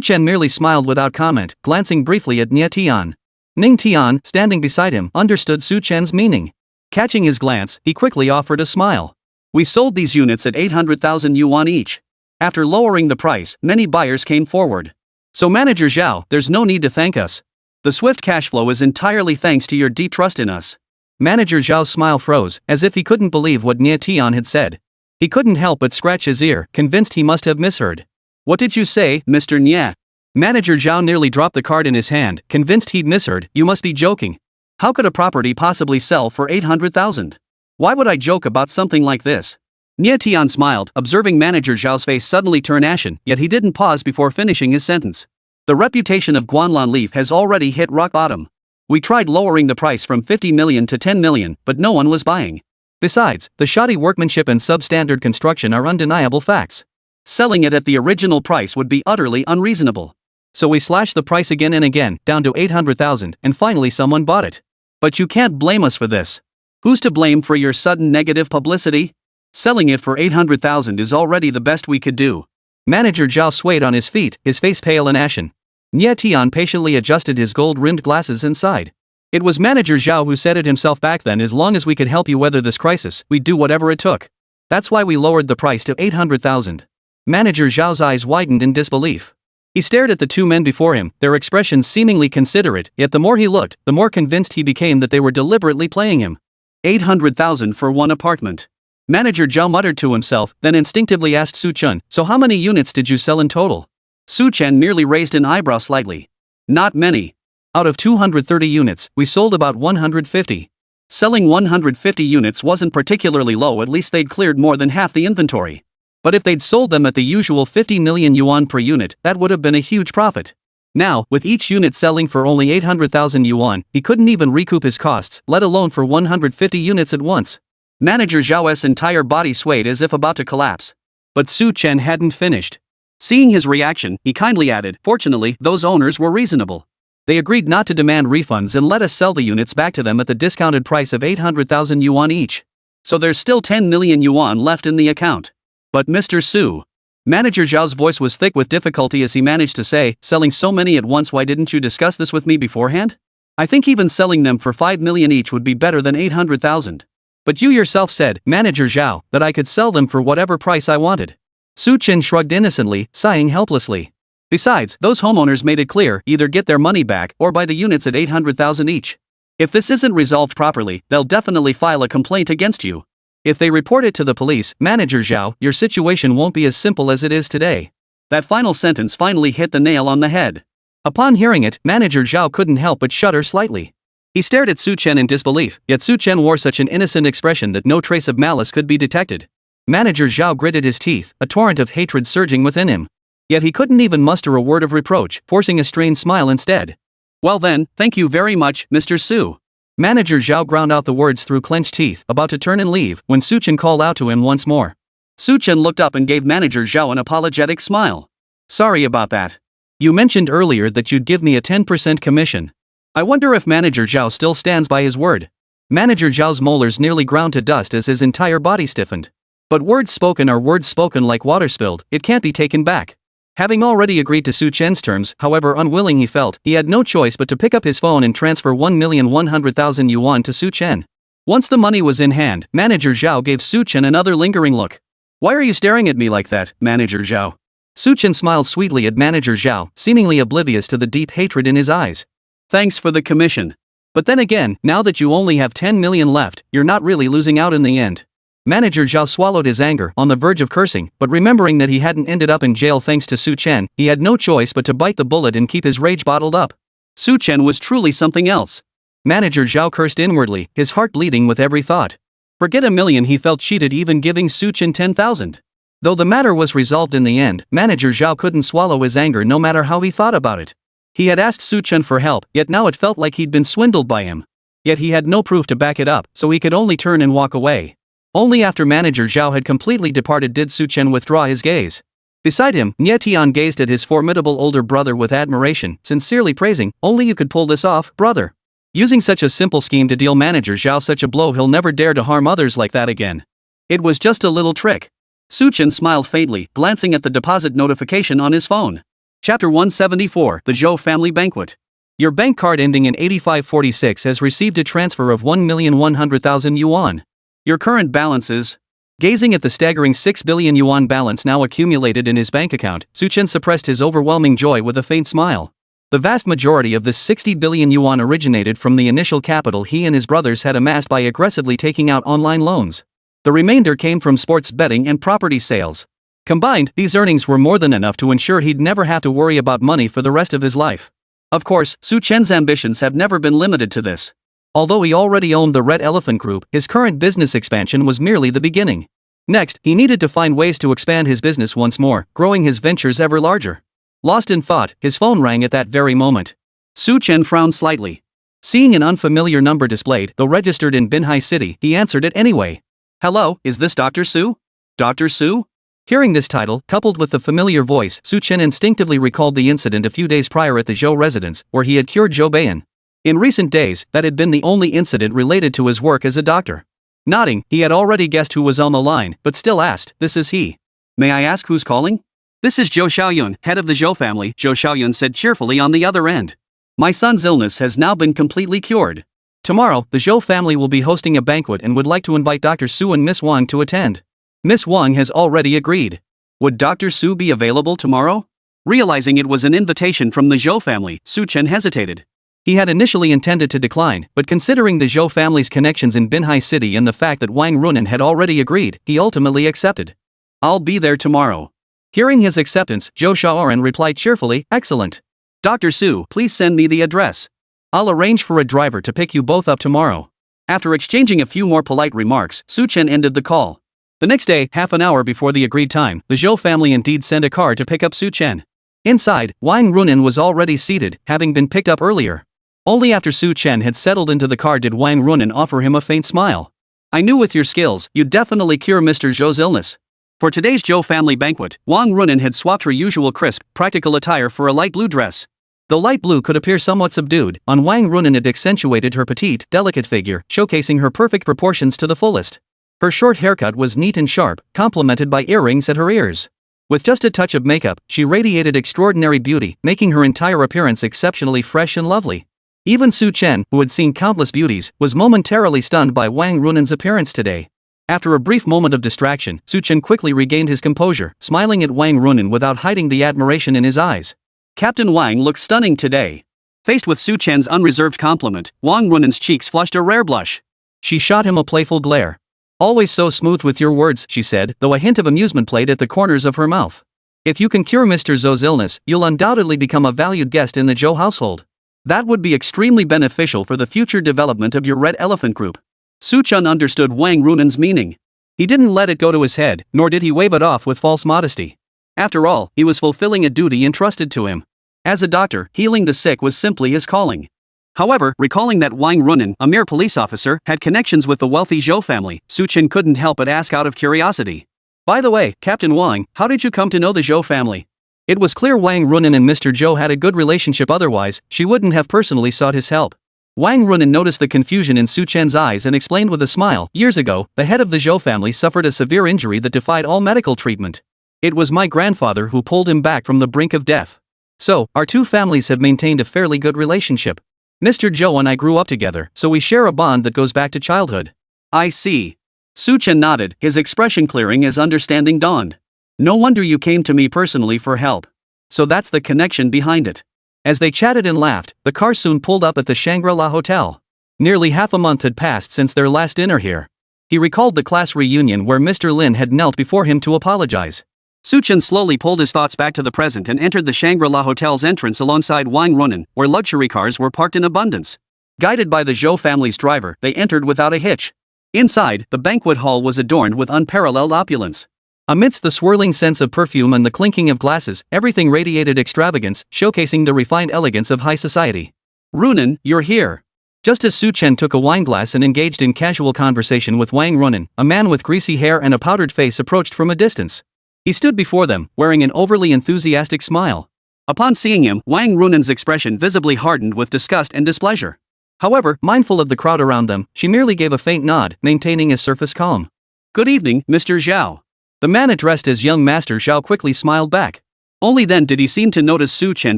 Chen merely smiled without comment, glancing briefly at Nie Tian. Ning Tian, standing beside him, understood Chen's meaning. Catching his glance, he quickly offered a smile. "We sold these units at 800,000 yuan each. After lowering the price, many buyers came forward. So Manager Zhao, there's no need to thank us. The swift cash flow is entirely thanks to your deep trust in us." Manager Zhao's smile froze, as if he couldn't believe what Nie Tian had said. He couldn't help but scratch his ear, convinced he must have misheard. "What did you say, Mr. Nie?" Manager Zhao nearly dropped the card in his hand, convinced he'd misheard. "You must be joking. How could a property possibly sell for 800,000? Why would I joke about something like this?" Nie Tian smiled, observing Manager Zhao's face suddenly turn ashen, yet he didn't pause before finishing his sentence. "The reputation of Guanlan Leaf has already hit rock bottom. We tried lowering the price from 50 million to 10 million, but no one was buying. Besides, the shoddy workmanship and substandard construction are undeniable facts. Selling it at the original price would be utterly unreasonable. So we slashed the price again and again, down to 800,000, and finally someone bought it. But you can't blame us for this. Who's to blame for your sudden negative publicity? Selling it for 800,000 is already the best we could do." Manager Zhao swayed on his feet, his face pale and ashen. Nie Tian patiently adjusted his gold-rimmed glasses and sighed. "It was Manager Zhao who said it himself back then, as long as we could help you weather this crisis, we'd do whatever it took. That's why we lowered the price to 800,000. Manager Zhao's eyes widened in disbelief. He stared at the two men before him, their expressions seemingly considerate, yet the more he looked, the more convinced he became that they were deliberately playing him. 800,000 for one apartment. Manager Zhao muttered to himself, then instinctively asked Chen, "So how many units did you sell in total?" Chen merely raised an eyebrow slightly. "Not many. Out of 230 units, we sold about 150. Selling 150 units wasn't particularly low, at least they'd cleared more than half the inventory. But if they'd sold them at the usual 50 million yuan per unit, that would have been a huge profit. Now, with each unit selling for only 800,000 yuan, he couldn't even recoup his costs, let alone for 150 units at once." Manager Zhao's entire body swayed as if about to collapse. But Chen hadn't finished. Seeing his reaction, he kindly added, "Fortunately, those owners were reasonable. They agreed not to demand refunds and let us sell the units back to them at the discounted price of 800,000 yuan each. So there's still 10 million yuan left in the account." "But Mr. Su." Manager Zhao's voice was thick with difficulty as he managed to say, "Selling so many at once, why didn't you discuss this with me beforehand? I think even selling them for 5 million each would be better than 800,000. But you yourself said, Manager Zhao, that I could sell them for whatever price I wanted. Su Chen shrugged innocently, sighing helplessly. Besides, those homeowners made it clear, either get their money back or buy the units at 800,000 each. If this isn't resolved properly, they'll definitely file a complaint against you. If they report it to the police, Manager Zhao, your situation won't be as simple as it is today. That final sentence finally hit the nail on the head. Upon hearing it, Manager Zhao couldn't help but shudder slightly. He stared at Su Chen in disbelief, yet Su Chen wore such an innocent expression that no trace of malice could be detected. Manager Zhao gritted his teeth, a torrent of hatred surging within him. Yet he couldn't even muster a word of reproach, forcing a strained smile instead. Well then, thank you very much, Mr. Su. Manager Zhao ground out the words through clenched teeth, about to turn and leave, when Su Chen called out to him once more. Su Chen looked up and gave Manager Zhao an apologetic smile. Sorry about that. You mentioned earlier that you'd give me a 10% commission. I wonder if Manager Zhao still stands by his word. Manager Zhao's molars nearly ground to dust as his entire body stiffened. But words spoken are words spoken like water spilled, it can't be taken back. Having already agreed to Su Chen's terms, however unwilling he felt, he had no choice but to pick up his phone and transfer 1,100,000 yuan to Su Chen. Once the money was in hand, Manager Zhao gave Su Chen another lingering look. Why are you staring at me like that, Manager Zhao? Su Chen smiled sweetly at Manager Zhao, seemingly oblivious to the deep hatred in his eyes. Thanks for the commission. But then again, now that you only have 10 million left, you're not really losing out in the end. Manager Zhao swallowed his anger, on the verge of cursing, but remembering that he hadn't ended up in jail thanks to Su Chen, he had no choice but to bite the bullet and keep his rage bottled up. Su Chen was truly something else. Manager Zhao cursed inwardly, his heart bleeding with every thought. Forget a million, he felt cheated even giving Su Chen 10,000. Though the matter was resolved in the end, Manager Zhao couldn't swallow his anger no matter how he thought about it. He had asked Su Chen for help, yet now it felt like he'd been swindled by him. Yet he had no proof to back it up, so he could only turn and walk away. Only after Manager Zhao had completely departed did Su Chen withdraw his gaze. Beside him, Nie Tian gazed at his formidable older brother with admiration, sincerely praising, only you could pull this off, brother. Using such a simple scheme to deal Manager Zhao such a blow, he'll never dare to harm others like that again. It was just a little trick. Su Chen smiled faintly, glancing at the deposit notification on his phone. Chapter 174, The Zhou Family Banquet. Your bank card ending in 8546 has received a transfer of 1,100,000 yuan. Your current balance is... Gazing at the staggering 6 billion yuan balance now accumulated in his bank account, Su Chen suppressed his overwhelming joy with a faint smile. The vast majority of this 60 billion yuan originated from the initial capital he and his brothers had amassed by aggressively taking out online loans. The remainder came from sports betting and property sales. Combined, these earnings were more than enough to ensure he'd never have to worry about money for the rest of his life. Of course, Su Chen's ambitions have never been limited to this. Although he already owned the Red Elephant Group, his current business expansion was merely the beginning. Next, he needed to find ways to expand his business once more, growing his ventures ever larger. Lost in thought, his phone rang at that very moment. Su Chen frowned slightly. Seeing an unfamiliar number displayed, though registered in Binhai City, he answered it anyway. Hello, is this Dr. Su? Dr. Su? Hearing this title, coupled with the familiar voice, Su Chen instinctively recalled the incident a few days prior at the Zhou residence, where he had cured Zhou Beian. In recent days, that had been the only incident related to his work as a doctor. Nodding, he had already guessed who was on the line, but still asked, this is he. May I ask who's calling? This is Zhou Xiaoyun, head of the Zhou family, Zhou Xiaoyun said cheerfully on the other end. My son's illness has now been completely cured. Tomorrow, the Zhou family will be hosting a banquet and would like to invite Dr. Su and Miss Wang to attend. Miss Wang has already agreed. Would Dr. Su be available tomorrow? Realizing it was an invitation from the Zhou family, Su Chen hesitated. He had initially intended to decline, but considering the Zhou family's connections in Binhai City and the fact that Wang Runan had already agreed, he ultimately accepted. I'll be there tomorrow. Hearing his acceptance, Zhou Xiaoran replied cheerfully, excellent. Dr. Su, please send me the address. I'll arrange for a driver to pick you both up tomorrow. After exchanging a few more polite remarks, Su Chen ended the call. The next day, half an hour before the agreed time, the Zhou family indeed sent a car to pick up Su Chen. Inside, Wang Runan was already seated, having been picked up earlier. Only after Su Chen had settled into the car did Wang Runan offer him a faint smile. I knew with your skills, you'd definitely cure Mr. Zhou's illness. For today's Zhou family banquet, Wang Runan had swapped her usual crisp, practical attire for a light blue dress. Though light blue could appear somewhat subdued, on Wang Runan it accentuated her petite, delicate figure, showcasing her perfect proportions to the fullest. Her short haircut was neat and sharp, complemented by earrings at her ears. With just a touch of makeup, she radiated extraordinary beauty, making her entire appearance exceptionally fresh and lovely. Even Su Chen, who had seen countless beauties, was momentarily stunned by Wang Runen's appearance today. After a brief moment of distraction, Su Chen quickly regained his composure, smiling at Wang Runen without hiding the admiration in his eyes. Captain Wang looks stunning today. Faced with Su Chen's unreserved compliment, Wang Runen's cheeks flushed a rare blush. She shot him a playful glare. Always so smooth with your words, she said, though a hint of amusement played at the corners of her mouth. If you can cure Mr. Zhou's illness, you'll undoubtedly become a valued guest in the Zhou household. That would be extremely beneficial for the future development of your Red Elephant Group. Su Chen understood Wang Runen's meaning. He didn't let it go to his head, nor did he wave it off with false modesty. After all, he was fulfilling a duty entrusted to him. As a doctor, healing the sick was simply his calling. However, recalling that Wang Runen, a mere police officer, had connections with the wealthy Zhou family, Su Chen couldn't help but ask out of curiosity. By the way, Captain Wang, how did you come to know the Zhou family? It was clear Wang Runen and Mr. Zhou had a good relationship, otherwise, she wouldn't have personally sought his help. Wang Runen noticed the confusion in Su Chen's eyes and explained with a smile, years ago, the head of the Zhou family suffered a severe injury that defied all medical treatment. It was my grandfather who pulled him back from the brink of death. So, our two families have maintained a fairly good relationship. Mr. Zhou and I grew up together, so we share a bond that goes back to childhood. I see. Su Chen nodded, his expression clearing as understanding dawned. No wonder you came to me personally for help. So that's the connection behind it. As they chatted and laughed, the car soon pulled up at the Shangri-La Hotel. Nearly half a month had passed since their last dinner here. He recalled the class reunion where Mr. Lin had knelt before him to apologize. Su Chen slowly pulled his thoughts back to the present and entered the Shangri-La Hotel's entrance alongside Wang Runen, where luxury cars were parked in abundance. Guided by the Zhou family's driver, they entered without a hitch. Inside, the banquet hall was adorned with unparalleled opulence. Amidst the swirling scents of perfume and the clinking of glasses, everything radiated extravagance, showcasing the refined elegance of high society. Runen, you're here. Just as Su Chen took a wineglass and engaged in casual conversation with Wang Runen, a man with greasy hair and a powdered face approached from a distance. He stood before them, wearing an overly enthusiastic smile. Upon seeing him, Wang Runen's expression visibly hardened with disgust and displeasure. However, mindful of the crowd around them, she merely gave a faint nod, maintaining a surface calm. Good evening, Mr. Zhao. The man addressed as young Master Zhao quickly smiled back. Only then did he seem to notice Su Chen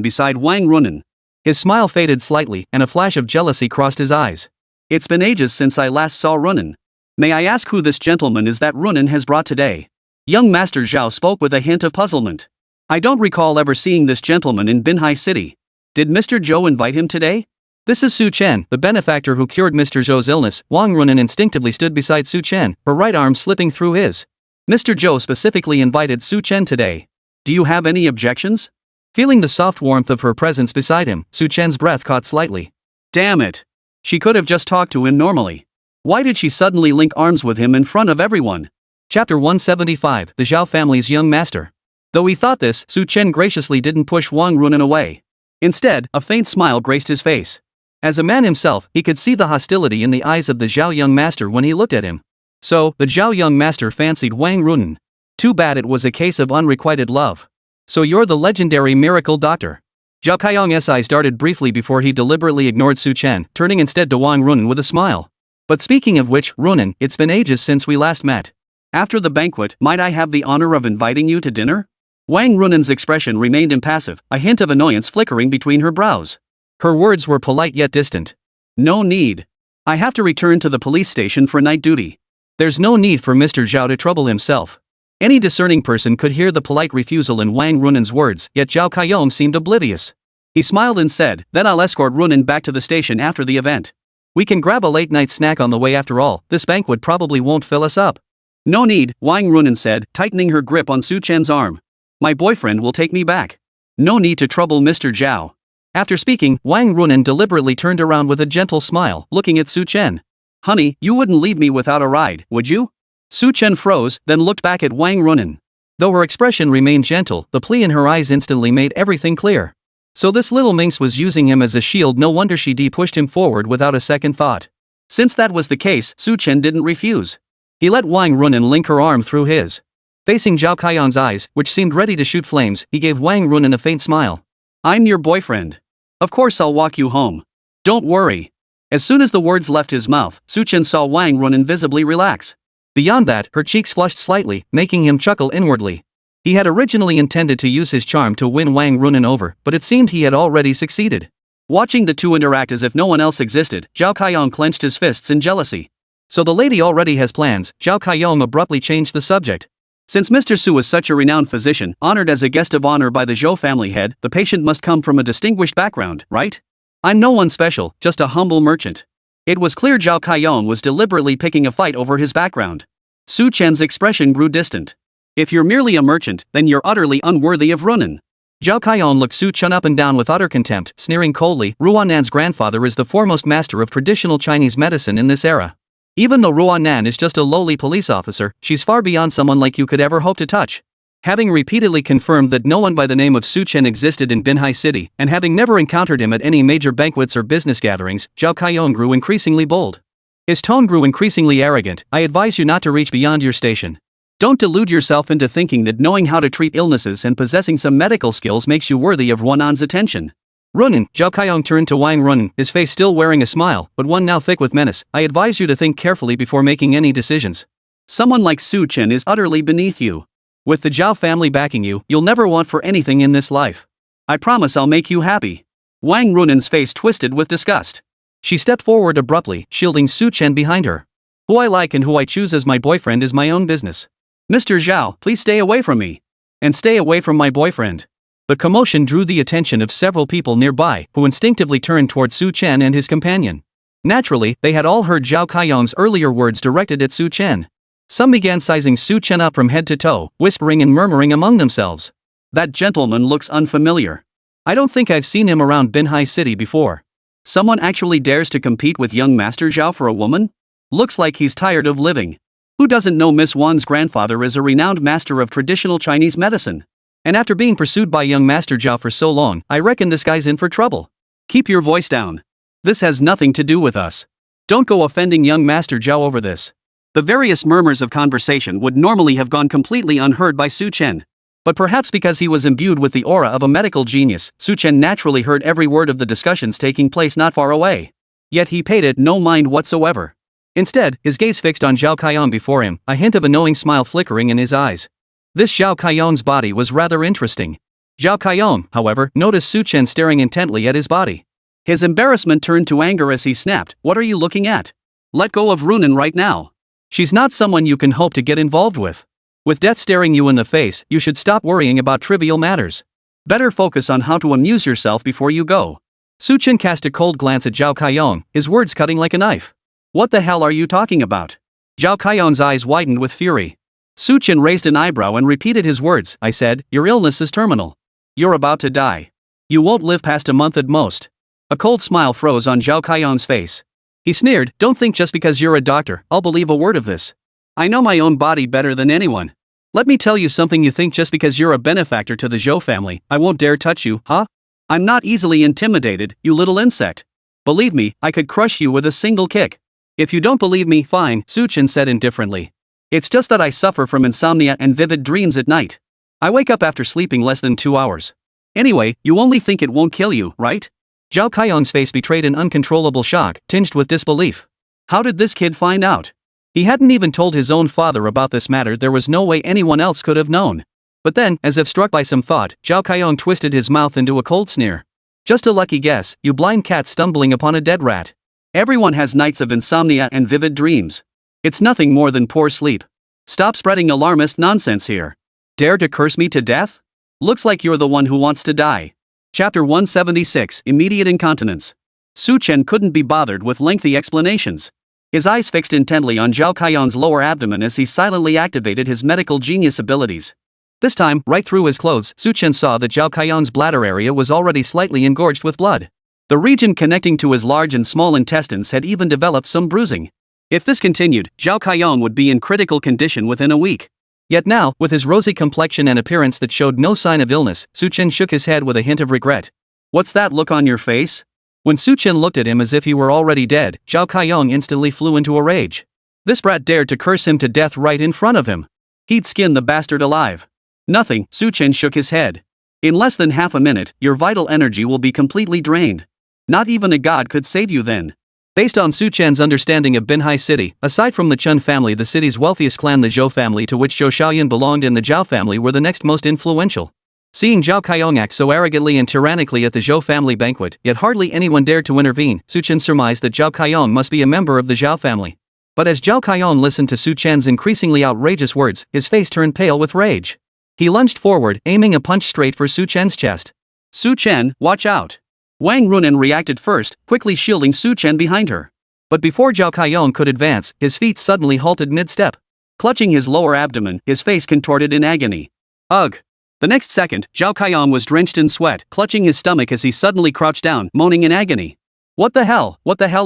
beside Wang Runen. His smile faded slightly, and a flash of jealousy crossed his eyes. It's been ages since I last saw Runen. May I ask who this gentleman is that Runen has brought today? Young Master Zhao spoke with a hint of puzzlement. I don't recall ever seeing this gentleman in Binhai City. Did Mr. Zhou invite him today? This is Su Chen, the benefactor who cured Mr. Zhou's illness. Wang Runen instinctively stood beside Su Chen, her right arm slipping through his. Mr. Zhou specifically invited Su Chen today. Do you have any objections? Feeling the soft warmth of her presence beside him, Su Chen's breath caught slightly. Damn it. She could have just talked to him normally. Why did she suddenly link arms with him in front of everyone? Chapter 175, The Zhao Family's Young Master. Though he thought this, Su Chen graciously didn't push Wang Runen away. Instead, a faint smile graced his face. As a man himself, he could see the hostility in the eyes of the Zhao young master when he looked at him. So, the Zhao young master fancied Wang Runen. Too bad it was a case of unrequited love. So you're the legendary miracle doctor. Zhao Kaiyong's eyes darted briefly before he deliberately ignored Su Chen, turning instead to Wang Runen with a smile. But speaking of which, Runen, it's been ages since we last met. After the banquet, might I have the honor of inviting you to dinner? Wang Runen's expression remained impassive, a hint of annoyance flickering between her brows. Her words were polite yet distant. No need. I have to return to the police station for night duty. There's no need for Mr. Zhao to trouble himself. Any discerning person could hear the polite refusal in Wang Runen's words, yet Zhao Kaiyong seemed oblivious. He smiled and said, then I'll escort Runen back to the station after the event. We can grab a late-night snack on the way after all, this banquet probably won't fill us up. No need, Wang Runen said, tightening her grip on Su Chen's arm. My boyfriend will take me back. No need to trouble Mr. Zhao. After speaking, Wang Runen deliberately turned around with a gentle smile, looking at Su Chen. Honey, you wouldn't leave me without a ride, would you? Su Chen froze, then looked back at Wang Runen. Though her expression remained gentle, the plea in her eyes instantly made everything clear. So this little minx was using him as a shield. No wonder she pushed him forward without a second thought. Since that was the case, Su Chen didn't refuse. He let Wang Runen link her arm through his. Facing Zhao Kaiyong's eyes, which seemed ready to shoot flames, he gave Wang Runen a faint smile. I'm your boyfriend. Of course I'll walk you home. Don't worry. As soon as the words left his mouth, Su Chen saw Wang Runen visibly relax. Beyond that, her cheeks flushed slightly, making him chuckle inwardly. He had originally intended to use his charm to win Wang Runen over, but it seemed he had already succeeded. Watching the two interact as if no one else existed, Zhao Kaiyong clenched his fists in jealousy. So the lady already has plans. Zhao Kaiyong abruptly changed the subject. Since Mr. Su is such a renowned physician, honored as a guest of honor by the Zhou family head, the patient must come from a distinguished background, right? I'm no one special, just a humble merchant. It was clear Zhao Kaiyong was deliberately picking a fight over his background. Su Chen's expression grew distant. If you're merely a merchant, then you're utterly unworthy of Runan. Zhao Kaiyong looked Su Chen up and down with utter contempt, sneering coldly. Ruanan's grandfather is the foremost master of traditional Chinese medicine in this era. Even though Ruanan is just a lowly police officer, she's far beyond someone like you could ever hope to touch. Having repeatedly confirmed that no one by the name of Su Chen existed in Binhai City, and having never encountered him at any major banquets or business gatherings, Zhao Kaiyong grew increasingly bold. His tone grew increasingly arrogant. I advise you not to reach beyond your station. Don't delude yourself into thinking that knowing how to treat illnesses and possessing some medical skills makes you worthy of Ruanan's attention. Runan, Zhao Kaiyong turned to Wang Runan, his face still wearing a smile, but one now thick with menace. I advise you to think carefully before making any decisions. Someone like Su Chen is utterly beneath you. With the Zhao family backing you, you'll never want for anything in this life. I promise I'll make you happy. Wang Runan's face twisted with disgust. She stepped forward abruptly, shielding Su Chen behind her. Who I like and who I choose as my boyfriend is my own business. Mr. Zhao, please stay away from me. And stay away from my boyfriend. The commotion drew the attention of several people nearby, who instinctively turned toward Su Chen and his companion. Naturally, they had all heard Zhao Kaiyong's earlier words directed at Su Chen. Some began sizing Su Chen up from head to toe, whispering and murmuring among themselves. That gentleman looks unfamiliar. I don't think I've seen him around Binhai City before. Someone actually dares to compete with young Master Zhao for a woman? Looks like he's tired of living. Who doesn't know Miss Wan's grandfather is a renowned master of traditional Chinese medicine? And after being pursued by young Master Zhao for so long, I reckon this guy's in for trouble. Keep your voice down. This has nothing to do with us. Don't go offending young Master Zhao over this. The various murmurs of conversation would normally have gone completely unheard by Su Chen. But perhaps because he was imbued with the aura of a medical genius, Su Chen naturally heard every word of the discussions taking place not far away. Yet he paid it no mind whatsoever. Instead, his gaze fixed on Zhao Kaiyong before him, a hint of a knowing smile flickering in his eyes. This Zhao Kaiyong's body was rather interesting. Zhao Kaiyong, however, noticed Su Chen staring intently at his body. His embarrassment turned to anger as he snapped, "What are you looking at? Let go of Runan right now. She's not someone you can hope to get involved with. With death staring you in the face, you should stop worrying about trivial matters. Better focus on how to amuse yourself before you go." Su Chen cast a cold glance at Zhao Kaiyong, his words cutting like a knife. "What the hell are you talking about?" Zhao Kaiyong's eyes widened with fury. Su Chen raised an eyebrow and repeated his words. "I said, your illness is terminal. You're about to die. You won't live past a month at most." A cold smile froze on Zhao Kaiyong's face. He sneered, "Don't think just because you're a doctor, I'll believe a word of this. I know my own body better than anyone. Let me tell you something. You think just because you're a benefactor to the Zhou family, I won't dare touch you, huh? I'm not easily intimidated, you little insect. Believe me, I could crush you with a single kick." "If you don't believe me, fine," Su Chen said indifferently. "It's just that I suffer from insomnia and vivid dreams at night. I wake up after sleeping less than 2 hours. Anyway, you only think it won't kill you, right?" Zhao Kaiyong's face betrayed an uncontrollable shock, tinged with disbelief. How did this kid find out? He hadn't even told his own father about this matter. There was no way anyone else could have known. But then, as if struck by some thought, Zhao Kaiyong twisted his mouth into a cold sneer. "Just a lucky guess, you blind cat stumbling upon a dead rat. Everyone has nights of insomnia and vivid dreams. It's nothing more than poor sleep. Stop spreading alarmist nonsense here. Dare to curse me to death? Looks like you're the one who wants to die." Chapter 176, Immediate Incontinence. Su Chen couldn't be bothered with lengthy explanations. His eyes fixed intently on Zhao Kaiyong's lower abdomen as he silently activated his medical genius abilities. This time, right through his clothes, Su Chen saw that Zhao Kaiyong's bladder area was already slightly engorged with blood. The region connecting to his large and small intestines had even developed some bruising. If this continued, Zhao Kaiyong would be in critical condition within a week. Yet now, with his rosy complexion and appearance that showed no sign of illness, Su Chen shook his head with a hint of regret. "What's that look on your face?" When Su Chen looked at him as if he were already dead, Zhao Kaiyong instantly flew into a rage. This brat dared to curse him to death right in front of him. He'd skin the bastard alive. "Nothing," Su Chen shook his head. "In less than half a minute, your vital energy will be completely drained. Not even a god could save you then." Based on Su Chen's understanding of Binhai City, aside from the Chen family, the city's wealthiest clan, the Zhou family, to which Zhou Xiaoyan belonged, and the Zhao family, were the next most influential. Seeing Zhao Kaiyong act so arrogantly and tyrannically at the Zhou family banquet, yet hardly anyone dared to intervene, Su Chen surmised that Zhao Kaiyong must be a member of the Zhao family. But as Zhao Kaiyong listened to Su Chen's increasingly outrageous words, his face turned pale with rage. He lunged forward, aiming a punch straight for Su Chen's chest. "Su Chen, watch out!" Wang Runan reacted first, quickly shielding Su Chen behind her. But before Zhao Kaiyong could advance, his feet suddenly halted mid-step. Clutching his lower abdomen, his face contorted in agony. Ugh! The next second, Zhao Kaiyong was drenched in sweat, clutching his stomach as he suddenly crouched down, moaning in agony. What the hell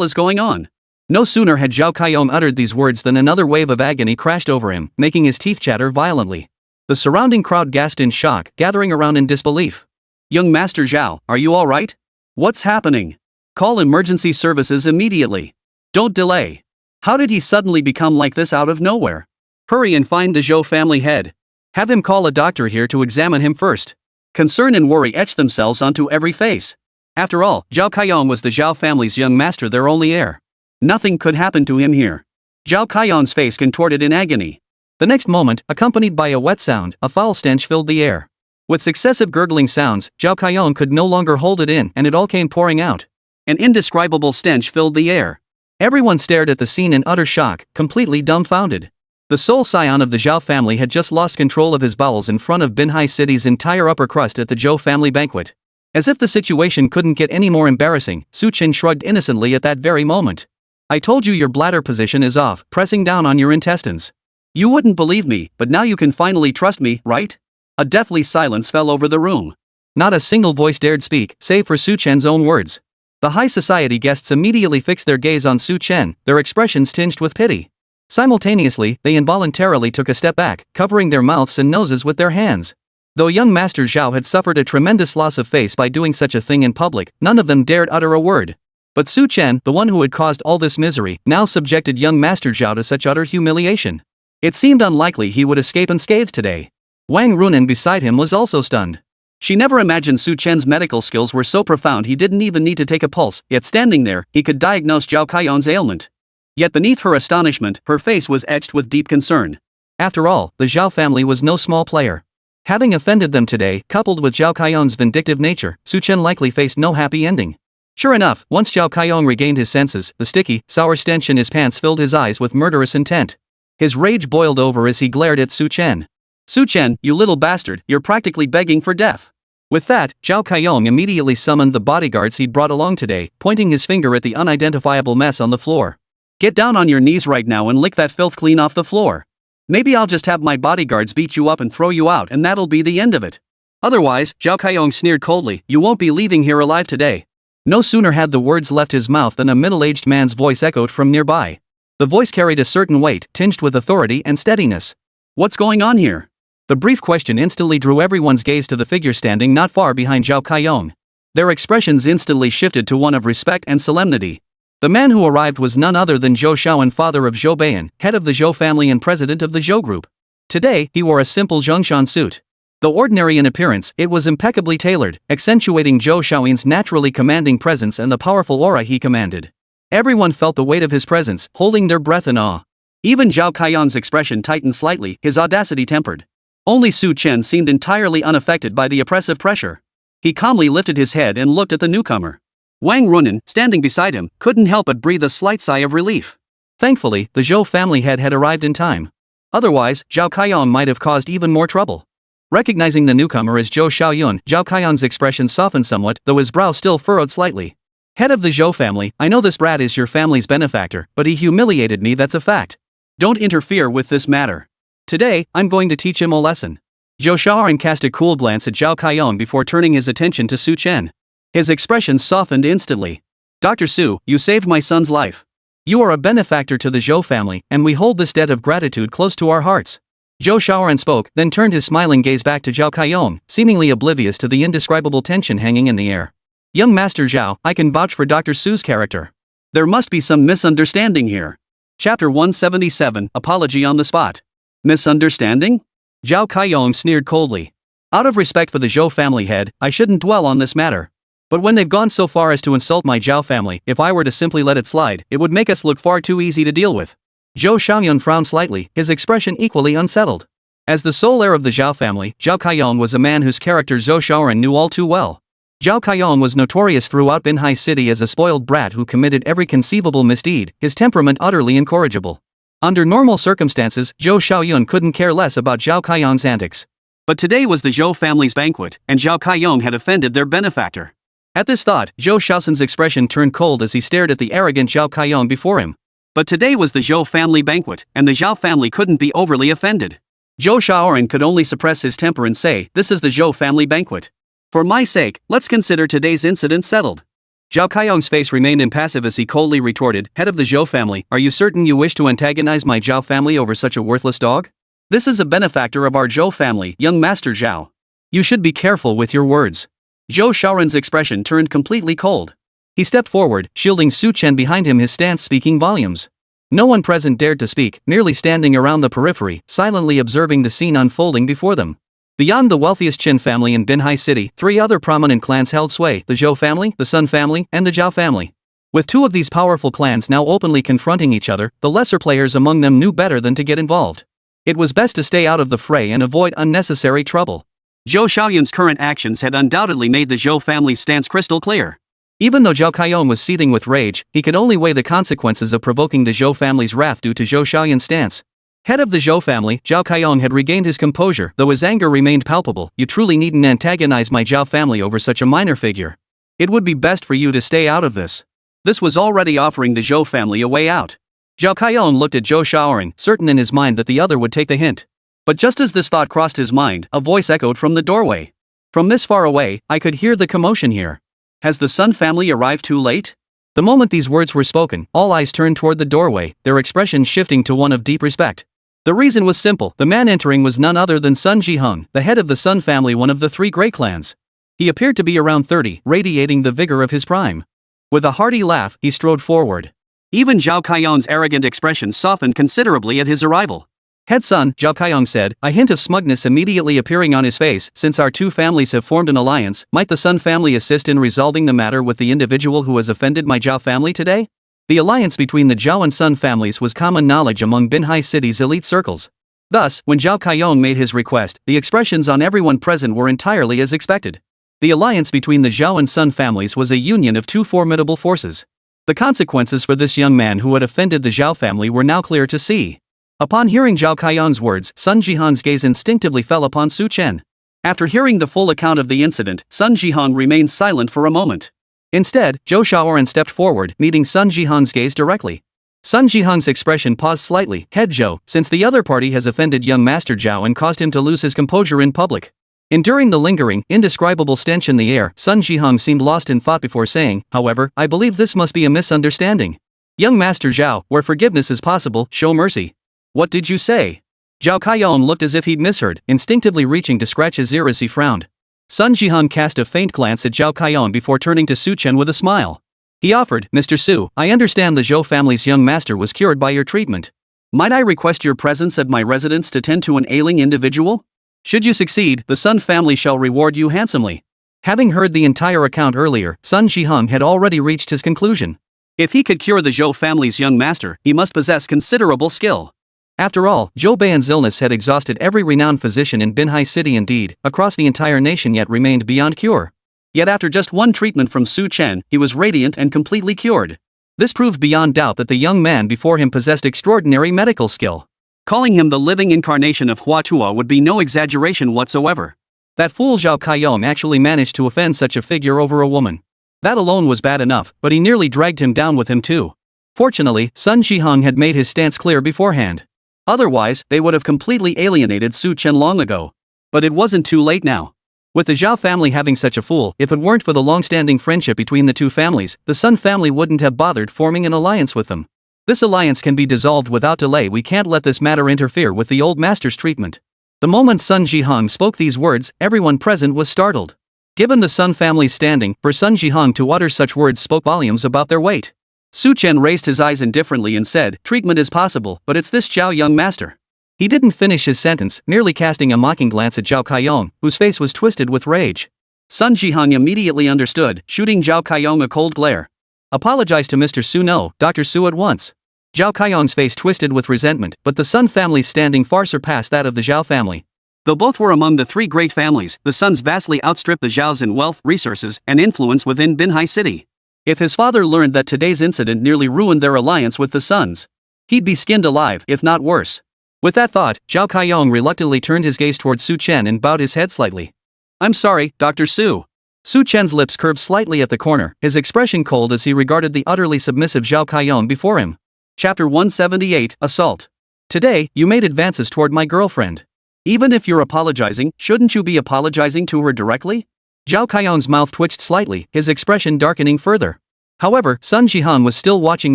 is going on? No sooner had Zhao Kaiyong uttered these words than another wave of agony crashed over him, making his teeth chatter violently. The surrounding crowd gasped in shock, gathering around in disbelief. "Young Master Zhao, are you alright? What's happening? Call emergency services immediately. Don't delay. How did he suddenly become like this out of nowhere? Hurry and find the Zhou family head. Have him call a doctor here to examine him first." Concern and worry etched themselves onto every face. After all, Zhao Kaiyong was the Zhao family's young master, their only heir. Nothing could happen to him here. Zhao Kaiyong's face contorted in agony. The next moment, accompanied by a wet sound, a foul stench filled the air. With successive gurgling sounds, Zhao Kaiyong could no longer hold it in, and it all came pouring out. An indescribable stench filled the air. Everyone stared at the scene in utter shock, completely dumbfounded. The sole scion of the Zhao family had just lost control of his bowels in front of Binhai City's entire upper crust at the Zhou family banquet. As if the situation couldn't get any more embarrassing, Su Chen shrugged innocently at that very moment. "I told you your bladder position is off, pressing down on your intestines. You wouldn't believe me, but now you can finally trust me, right?" A deathly silence fell over the room. Not a single voice dared speak, save for Su Chen's own words. The high society guests immediately fixed their gaze on Su Chen, their expressions tinged with pity. Simultaneously, they involuntarily took a step back, covering their mouths and noses with their hands. Though young Master Zhao had suffered a tremendous loss of face by doing such a thing in public, none of them dared utter a word. But Su Chen, the one who had caused all this misery, now subjected young Master Zhao to such utter humiliation. It seemed unlikely he would escape unscathed today. Wang Runan beside him was also stunned. She never imagined Su Chen's medical skills were so profound he didn't even need to take a pulse, yet standing there, he could diagnose Zhao Kaiyong's ailment. Yet beneath her astonishment, her face was etched with deep concern. After all, the Zhao family was no small player. Having offended them today, coupled with Zhao Kaiyong's vindictive nature, Su Chen likely faced no happy ending. Sure enough, once Zhao Kaiyong regained his senses, the sticky, sour stench in his pants filled his eyes with murderous intent. His rage boiled over as he glared at Su Chen. "Su Chen, you little bastard, you're practically begging for death." With that, Zhao Kaiyong immediately summoned the bodyguards he'd brought along today, pointing his finger at the unidentifiable mess on the floor. "Get down on your knees right now and lick that filth clean off the floor. Maybe I'll just have my bodyguards beat you up and throw you out and that'll be the end of it. Otherwise," Zhao Kaiyong sneered coldly, "you won't be leaving here alive today." No sooner had the words left his mouth than a middle-aged man's voice echoed from nearby. The voice carried a certain weight, tinged with authority and steadiness. "What's going on here?" The brief question instantly drew everyone's gaze to the figure standing not far behind Zhao Kaiyong. Their expressions instantly shifted to one of respect and solemnity. The man who arrived was none other than Zhou Shaoan, father of Zhou Beiyan, head of the Zhou family and president of the Zhou group. Today, he wore a simple Zhongshan suit. Though ordinary in appearance, it was impeccably tailored, accentuating Zhou Shaoan's naturally commanding presence and the powerful aura he commanded. Everyone felt the weight of his presence, holding their breath in awe. Even Zhao Kaiyong's expression tightened slightly, his audacity tempered. Only Su Chen seemed entirely unaffected by the oppressive pressure. He calmly lifted his head and looked at the newcomer. Wang Runan, standing beside him, couldn't help but breathe a slight sigh of relief. Thankfully, the Zhou family head had arrived in time. Otherwise, Zhao Kaiyong might have caused even more trouble. Recognizing the newcomer as Zhou Shaoyun, Zhao Kaiyong's expression softened somewhat, though his brow still furrowed slightly. "Head of the Zhou family, I know this brat is your family's benefactor, but he humiliated me, that's a fact. Don't interfere with this matter. Today, I'm going to teach him a lesson." Zhou Shaoyun cast a cool glance at Zhao Kaiyong before turning his attention to Su Chen. His expression softened instantly. "Dr. Su, you saved my son's life. You are a benefactor to the Zhou family, and we hold this debt of gratitude close to our hearts." Zhou Shaoran spoke, then turned his smiling gaze back to Zhao Kaiyong, seemingly oblivious to the indescribable tension hanging in the air. "Young Master Zhao, I can vouch for Dr. Su's character. There must be some misunderstanding here." Chapter 177, Apology on the Spot. Misunderstanding? Zhao Kaiyong sneered coldly. "Out of respect for the Zhou family head, I shouldn't dwell on this matter. But when they've gone so far as to insult my Zhao family, if I were to simply let it slide, it would make us look far too easy to deal with." Zhou Shaoyun frowned slightly, his expression equally unsettled. As the sole heir of the Zhao family, Zhao Kaiyong was a man whose character Zhou Shaoran knew all too well. Zhao Kaiyong was notorious throughout Binhai City as a spoiled brat who committed every conceivable misdeed, his temperament utterly incorrigible. Under normal circumstances, Zhou Shaoyun couldn't care less about Zhao Kaiyong's antics. But today was the Zhou family's banquet, and Zhao Kaiyong had offended their benefactor. At this thought, Zhou Shaosun's expression turned cold as he stared at the arrogant Zhao Kaiyong before him. But today was the Zhou family banquet, and the Zhao family couldn't be overly offended. Zhou Shaoran could only suppress his temper and say, "This is the Zhou family banquet. For my sake, let's consider today's incident settled." Zhao Kaiyong's face remained impassive as he coldly retorted, "Head of the Zhou family, are you certain you wish to antagonize my Zhao family over such a worthless dog? This is a benefactor of our Zhou family, young Master Zhao. You should be careful with your words." Zhou Shaoran's expression turned completely cold. He stepped forward, shielding Su Chen behind him, his stance speaking volumes. No one present dared to speak, merely standing around the periphery, silently observing the scene unfolding before them. Beyond the wealthiest Chen family in Binhai City, 3 other prominent clans held sway: the Zhou family, the Sun family, and the Zhao family. With 2 of these powerful clans now openly confronting each other, the lesser players among them knew better than to get involved. It was best to stay out of the fray and avoid unnecessary trouble. Zhou Shaoyun's current actions had undoubtedly made the Zhou family's stance crystal clear. Even though Zhao Kaiyong was seething with rage, he could only weigh the consequences of provoking the Zhou family's wrath due to Zhou Shaoyun's stance. Head of the Zhou family, Zhao Kaiyong had regained his composure, though his anger remained palpable. "You truly needn't antagonize my Zhao family over such a minor figure. It would be best for you to stay out of this." This was already offering the Zhou family a way out. Zhao Kaiyong looked at Zhou Shaoran, certain in his mind that the other would take the hint. But just as this thought crossed his mind, a voice echoed from the doorway. "From this far away, I could hear the commotion here. Has the Sun family arrived too late?" The moment these words were spoken, all eyes turned toward the doorway, their expression shifting to one of deep respect. The reason was simple: the man entering was none other than Sun Jiheng, the head of the Sun family, one of the 3 great clans. He appeared to be around 30, radiating the vigor of his prime. With a hearty laugh, he strode forward. Even Zhao Kaiyong's arrogant expression softened considerably at his arrival. "Head Sun," Zhao Kaiyong said, a hint of smugness immediately appearing on his face, "since our 2 families have formed an alliance, might the Sun family assist in resolving the matter with the individual who has offended my Zhao family today?" The alliance between the Zhao and Sun families was common knowledge among Binhai City's elite circles. Thus, when Zhao Kaiyong made his request, the expressions on everyone present were entirely as expected. The alliance between the Zhao and Sun families was a union of 2 formidable forces. The consequences for this young man who had offended the Zhao family were now clear to see. Upon hearing Zhao Kaiyong's words, Sun Jihang's gaze instinctively fell upon Su Chen. After hearing the full account of the incident, Sun Jihang remained silent for a moment. Instead, Zhou Shaoran stepped forward, meeting Sun Jihang's gaze directly. Sun Jihang's expression paused slightly. "Head Zhou, since the other party has offended young Master Zhao and caused him to lose his composure in public." Enduring the lingering, indescribable stench in the air, Sun Jihang seemed lost in thought before saying, "However, I believe this must be a misunderstanding. Young Master Zhao, where forgiveness is possible, show mercy." "What did you say?" Zhao Kaiyong looked as if he'd misheard, instinctively reaching to scratch his ear as he frowned. Sun Jihang cast a faint glance at Zhao Kaiyong before turning to Su Chen with a smile. He offered, "Mr. Su, I understand the Zhou family's young master was cured by your treatment. Might I request your presence at my residence to tend to an ailing individual? Should you succeed, the Sun family shall reward you handsomely." Having heard the entire account earlier, Sun Jihang had already reached his conclusion. If he could cure the Zhou family's young master, he must possess considerable skill. After all, Zhou Beian's illness had exhausted every renowned physician in Binhai City, indeed, across the entire nation, yet remained beyond cure. Yet after just one treatment from Su Chen, he was radiant and completely cured. This proved beyond doubt that the young man before him possessed extraordinary medical skill. Calling him the living incarnation of Hua Tuo would be no exaggeration whatsoever. That fool Zhao Kaiyong actually managed to offend such a figure over a woman. That alone was bad enough, but he nearly dragged him down with him too. Fortunately, Sun Jihang had made his stance clear beforehand. Otherwise, they would have completely alienated Su Chen long ago. But it wasn't too late now. With the Zhao family having such a fool, if it weren't for the long-standing friendship between the 2 families, the Sun family wouldn't have bothered forming an alliance with them. This alliance can be dissolved without delay. We can't let this matter interfere with the old master's treatment. The moment Sun Jihang spoke these words, everyone present was startled. Given the Sun family's standing, for Sun Jihang to utter such words spoke volumes about their weight. Su Chen raised his eyes indifferently and said, "Treatment is possible, but it's this Zhao young master." He didn't finish his sentence, merely casting a mocking glance at Zhao Kaiyong, whose face was twisted with rage. Sun Jihang immediately understood, shooting Zhao Kaiyong a cold glare. "Apologize to Mr. Su. No, Dr. Su, at once." Zhao Kaiyong's face twisted with resentment, but the Sun family's standing far surpassed that of the Zhao family. Though both were among the three great families, the Suns vastly outstripped the Zhaos in wealth, resources, and influence within Binhai City. If his father learned that today's incident nearly ruined their alliance with the Suns, he'd be skinned alive, if not worse. With that thought, Zhao Kaiyong reluctantly turned his gaze toward Su Chen and bowed his head slightly. "I'm sorry, Dr. Su." Su Chen's lips curved slightly at the corner, his expression cold as he regarded the utterly submissive Zhao Kaiyong before him. Chapter 178, Assault. "Today, you made advances toward my girlfriend. Even if you're apologizing, shouldn't you be apologizing to her directly?" Zhao Kaiyong's mouth twitched slightly, his expression darkening further. However, Sun Jihan was still watching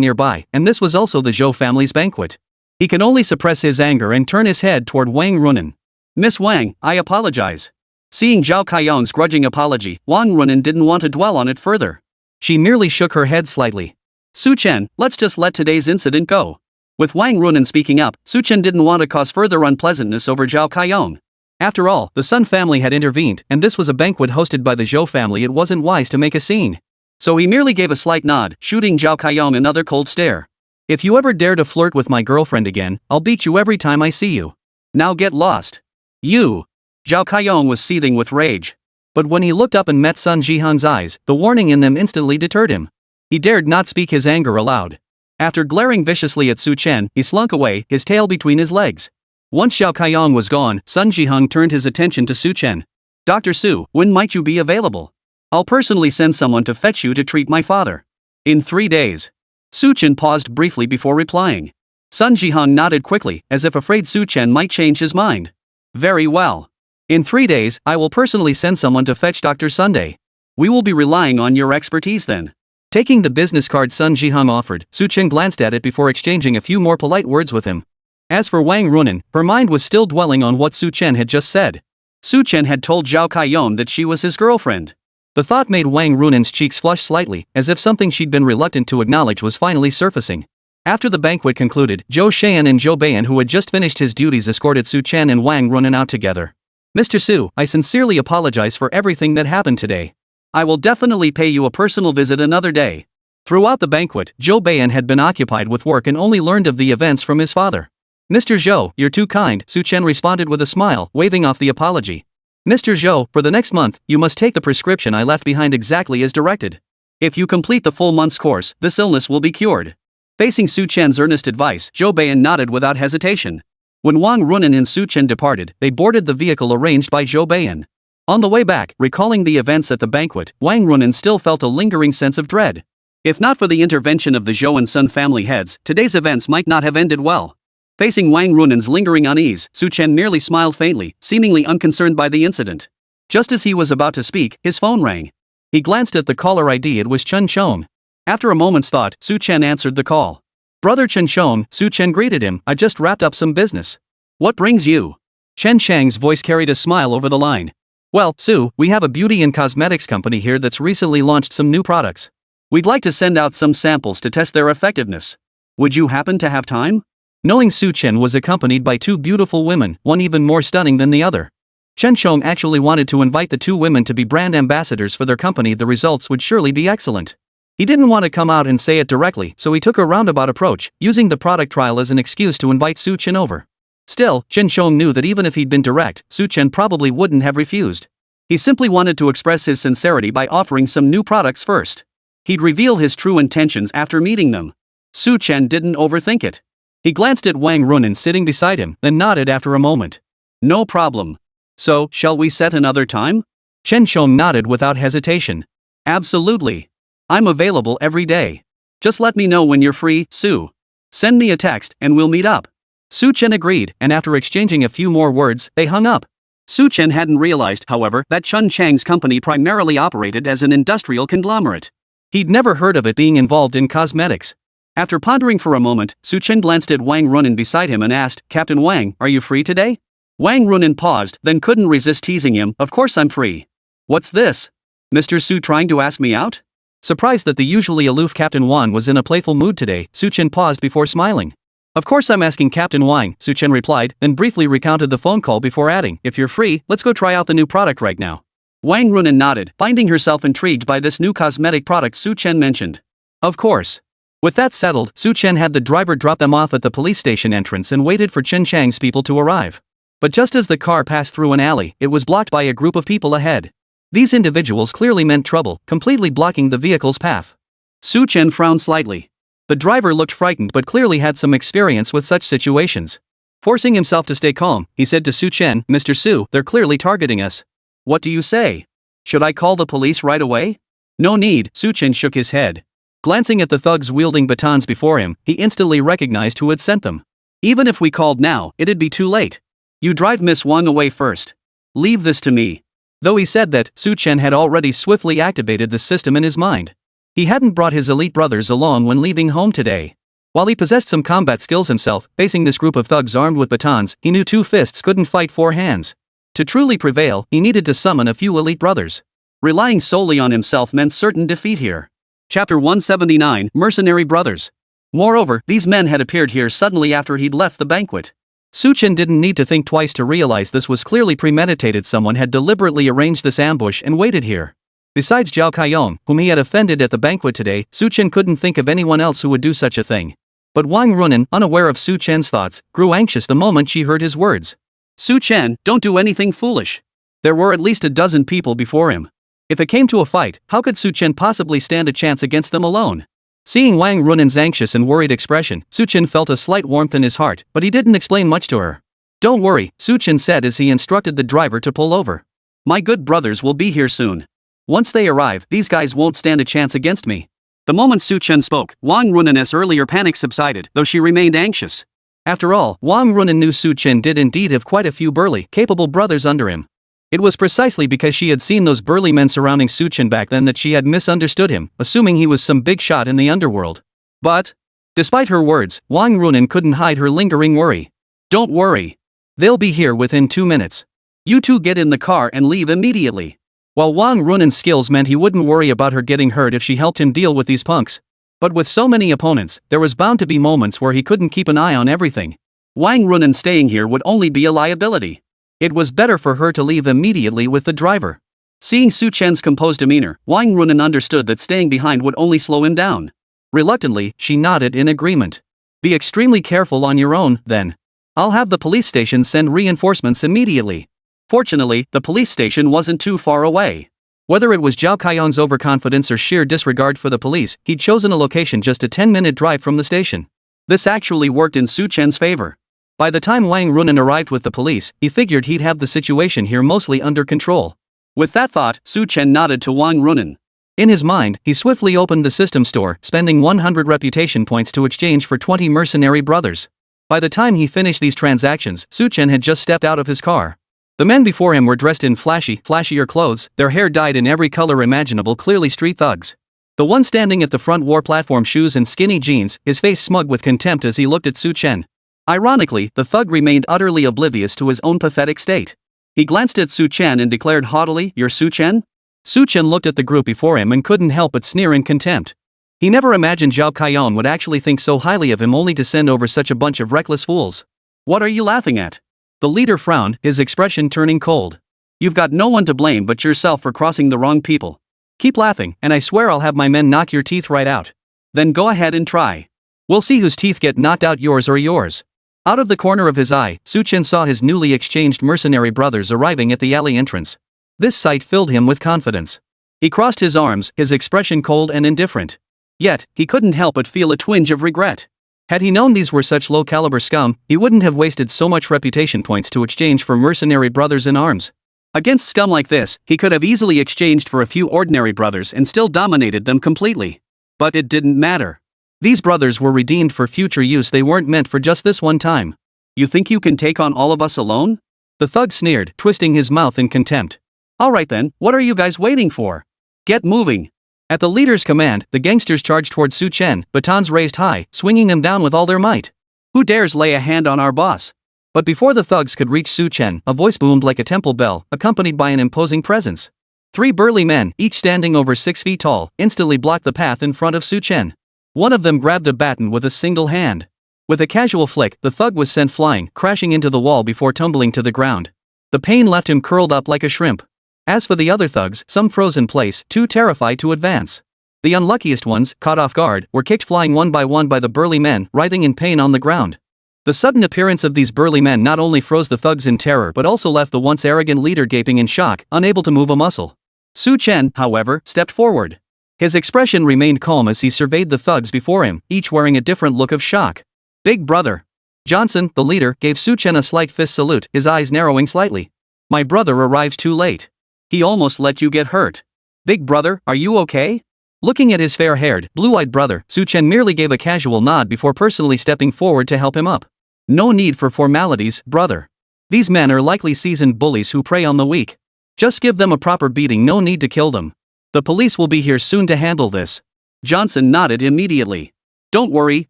nearby, and this was also the Zhou family's banquet. He could only suppress his anger and turn his head toward Wang Runan. "Miss Wang, I apologize." Seeing Zhao Kaiyong's grudging apology, Wang Runan didn't want to dwell on it further. She merely shook her head slightly. "Su Chen, let's just let today's incident go." With Wang Runan speaking up, Su Chen didn't want to cause further unpleasantness over Zhao Kaiyong. After all, the Sun family had intervened, and this was a banquet hosted by the Zhou family. It wasn't wise to make a scene. So he merely gave a slight nod, shooting Zhao Kaiyong another cold stare. "If you ever dare to flirt with my girlfriend again, I'll beat you every time I see you. Now get lost." "You!" Zhao Kaiyong was seething with rage. But when he looked up and met Sun Jihan's eyes, the warning in them instantly deterred him. He dared not speak his anger aloud. After glaring viciously at Su Chen, he slunk away, his tail between his legs. Once Zhao Kaiyong was gone, Sun Jihan turned his attention to Su Chen. "Dr. Su, when might you be available? I'll personally send someone to fetch you to treat my father." "In 3 days. Su Chen paused briefly before replying. Sun Jihan nodded quickly, as if afraid Su Chen might change his mind. "Very well. In 3 days, I will personally send someone to fetch Dr. Sunday. We will be relying on your expertise then." Taking the business card Sun Jihan offered, Su Chen glanced at it before exchanging a few more polite words with him. As for Wang Runan, her mind was still dwelling on what Su Chen had just said. Su Chen had told Zhao Kaiyong that she was his girlfriend. The thought made Wang Runan's cheeks flush slightly, as if something she'd been reluctant to acknowledge was finally surfacing. After the banquet concluded, Zhou Xian and Zhou Beian, who had just finished his duties, escorted Su Chen and Wang Runan out together. "Mr. Su, I sincerely apologize for everything that happened today. I will definitely pay you a personal visit another day." Throughout the banquet, Zhou Beian had been occupied with work and only learned of the events from his father. "Mr. Zhou, you're too kind," Su Chen responded with a smile, waving off the apology. "Mr. Zhou, for the next month, you must take the prescription I left behind exactly as directed. If you complete the full month's course, this illness will be cured." Facing Su Chen's earnest advice, Zhou Beian nodded without hesitation. When Wang Runan and Su Chen departed, they boarded the vehicle arranged by Zhou Beian. On the way back, recalling the events at the banquet, Wang Runan still felt a lingering sense of dread. If not for the intervention of the Zhou and Sun family heads, today's events might not have ended well. Facing Wang Runan's lingering unease, Su Chen merely smiled faintly, seemingly unconcerned by the incident. Just as he was about to speak, his phone rang. He glanced at the caller ID. It was Chen Chong. After a moment's thought, Su Chen answered the call. "Brother Chen Chong," Su Chen greeted him, "I just wrapped up some business." "What brings you?" Chen Chang's voice carried a smile over the line. "Well, Su, we have a beauty and cosmetics company here that's recently launched some new products. We'd like to send out some samples to test their effectiveness. Would you happen to have time?" Knowing Su Chen was accompanied by two beautiful women, one even more stunning than the other, Chen Chong actually wanted to invite the two women to be brand ambassadors for their company. The results would surely be excellent. He didn't want to come out and say it directly, so he took a roundabout approach, using the product trial as an excuse to invite Su Chen over. Still, Chen Chong knew that even if he'd been direct, Su Chen probably wouldn't have refused. He simply wanted to express his sincerity by offering some new products first. He'd reveal his true intentions after meeting them. Su Chen didn't overthink it. He glanced at Wang Runan sitting beside him, then nodded after a moment. "No problem. So, shall we set another time?" Chen Chong nodded without hesitation. "Absolutely. I'm available every day. Just let me know when you're free, Su. Send me a text, and we'll meet up." Su Chen agreed, and after exchanging a few more words, they hung up. Su Chen hadn't realized, however, that Chen Chang's company primarily operated as an industrial conglomerate. He'd never heard of it being involved in cosmetics. After pondering for a moment, Su Chen glanced at Wang Runan beside him and asked, "Captain Wang, are you free today?" Wang Runan paused, then couldn't resist teasing him, "Of course I'm free. What's this? Mr. Su trying to ask me out?" Surprised that the usually aloof Captain Wang was in a playful mood today, Su Chen paused before smiling. "Of course I'm asking Captain Wang," Su Chen replied, then briefly recounted the phone call before adding, "If you're free, let's go try out the new product right now." Wang Runan nodded, finding herself intrigued by this new cosmetic product Su Chen mentioned. "Of course." With that settled, Su Chen had the driver drop them off at the police station entrance and waited for Chen Chang's people to arrive. But just as the car passed through an alley, it was blocked by a group of people ahead. These individuals clearly meant trouble, completely blocking the vehicle's path. Su Chen frowned slightly. The driver looked frightened but clearly had some experience with such situations. Forcing himself to stay calm, he said to Su Chen, "Mr. Su, they're clearly targeting us. What do you say? Should I call the police right away?" "No need," Su Chen shook his head. Glancing at the thugs wielding batons before him, he instantly recognized who had sent them. "Even if we called now, it'd be too late. You drive Miss Wang away first. Leave this to me." Though he said that, Su Chen had already swiftly activated the system in his mind. He hadn't brought his elite brothers along when leaving home today. While he possessed some combat skills himself, facing this group of thugs armed with batons, he knew 2 fists couldn't fight 4 hands. To truly prevail, he needed to summon a few elite brothers. Relying solely on himself meant certain defeat here. Chapter 179, Mercenary Brothers. Moreover, these men had appeared here suddenly after he'd left the banquet. Su Chen didn't need to think twice to realize this was clearly premeditated. Someone had deliberately arranged this ambush and waited here. Besides Zhao Kaiyong, whom he had offended at the banquet today, Su Chen couldn't think of anyone else who would do such a thing. But Wang Runan, unaware of Su Chen's thoughts, grew anxious the moment she heard his words. "Su Chen, don't do anything foolish." There were at least a dozen people before him. If it came to a fight, how could Su Chen possibly stand a chance against them alone? Seeing Wang Runan's anxious and worried expression, Su Chen felt a slight warmth in his heart, but he didn't explain much to her. "Don't worry," Su Chen said as he instructed the driver to pull over. "My good brothers will be here soon. Once they arrive, these guys won't stand a chance against me." The moment Su Chen spoke, Wang Runan's earlier panic subsided, though she remained anxious. After all, Wang Runan knew Su Chen did indeed have quite a few burly, capable brothers under him. It was precisely because she had seen those burly men surrounding Su Chen back then that she had misunderstood him, assuming he was some big shot in the underworld. But, despite her words, Wang Runan couldn't hide her lingering worry. "Don't worry. They'll be here within 2 minutes. You two get in the car and leave immediately." While Wang Runan's skills meant he wouldn't worry about her getting hurt if she helped him deal with these punks. But with so many opponents, there was bound to be moments where he couldn't keep an eye on everything. Wang Runan staying here would only be a liability. It was better for her to leave immediately with the driver. Seeing Su Chen's composed demeanor, Wang Runan understood that staying behind would only slow him down. Reluctantly, she nodded in agreement. "Be extremely careful on your own, then. I'll have the police station send reinforcements immediately." Fortunately, the police station wasn't too far away. Whether it was Zhao Kaiyong's overconfidence or sheer disregard for the police, he'd chosen a location just a 10-minute drive from the station. This actually worked in Su Chen's favor. By the time Wang Runan arrived with the police, he figured he'd have the situation here mostly under control. With that thought, Su Chen nodded to Wang Runan. In his mind, he swiftly opened the system store, spending 100 reputation points to exchange for 20 mercenary brothers. By the time he finished these transactions, Su Chen had just stepped out of his car. The men before him were dressed in flashier clothes, their hair dyed in every color imaginable, clearly street thugs. The one standing at the front wore platform shoes and skinny jeans, his face smug with contempt as he looked at Su Chen. Ironically, the thug remained utterly oblivious to his own pathetic state. He glanced at Su Chen and declared haughtily, "You're Su Chen?" Su Chen looked at the group before him and couldn't help but sneer in contempt. He never imagined Zhao Kaiyong would actually think so highly of him only to send over such a bunch of reckless fools. "What are you laughing at?" The leader frowned, his expression turning cold. "You've got no one to blame but yourself for crossing the wrong people. Keep laughing, and I swear I'll have my men knock your teeth right out. Then go ahead and try. We'll see whose teeth get knocked out, yours or yours." Out of the corner of his eye, Su Chen saw his newly exchanged mercenary brothers arriving at the alley entrance. This sight filled him with confidence. He crossed his arms, his expression cold and indifferent. Yet, he couldn't help but feel a twinge of regret. Had he known these were such low-caliber scum, he wouldn't have wasted so much reputation points to exchange for mercenary brothers in arms. Against scum like this, he could have easily exchanged for a few ordinary brothers and still dominated them completely. But it didn't matter. These brothers were redeemed for future use, they weren't meant for just this one time. "You think you can take on all of us alone?" The thug sneered, twisting his mouth in contempt. "Alright then, what are you guys waiting for? Get moving." At the leader's command, the gangsters charged toward Su Chen, batons raised high, swinging them down with all their might. "Who dares lay a hand on our boss?" But before the thugs could reach Su Chen, a voice boomed like a temple bell, accompanied by an imposing presence. 3 burly men, each standing over 6 feet tall, instantly blocked the path in front of Su Chen. One of them grabbed a baton with a single hand. With a casual flick, the thug was sent flying, crashing into the wall before tumbling to the ground. The pain left him curled up like a shrimp. As for the other thugs, some froze in place, too terrified to advance. The unluckiest ones, caught off guard, were kicked flying one by the burly men, writhing in pain on the ground. The sudden appearance of these burly men not only froze the thugs in terror but also left the once arrogant leader gaping in shock, unable to move a muscle. Chen, however, stepped forward. His expression remained calm as he surveyed the thugs before him, each wearing a different look of shock. "Big brother." Johnson, the leader, gave Chen a slight fist salute, his eyes narrowing slightly. "My brother arrived too late. He almost let you get hurt. Big brother, are you okay?" Looking at his fair-haired, blue-eyed brother, Chen merely gave a casual nod before personally stepping forward to help him up. "No need for formalities, brother. These men are likely seasoned bullies who prey on the weak. Just give them a proper beating, no need to kill them. The police will be here soon to handle this." Johnson nodded immediately. "Don't worry,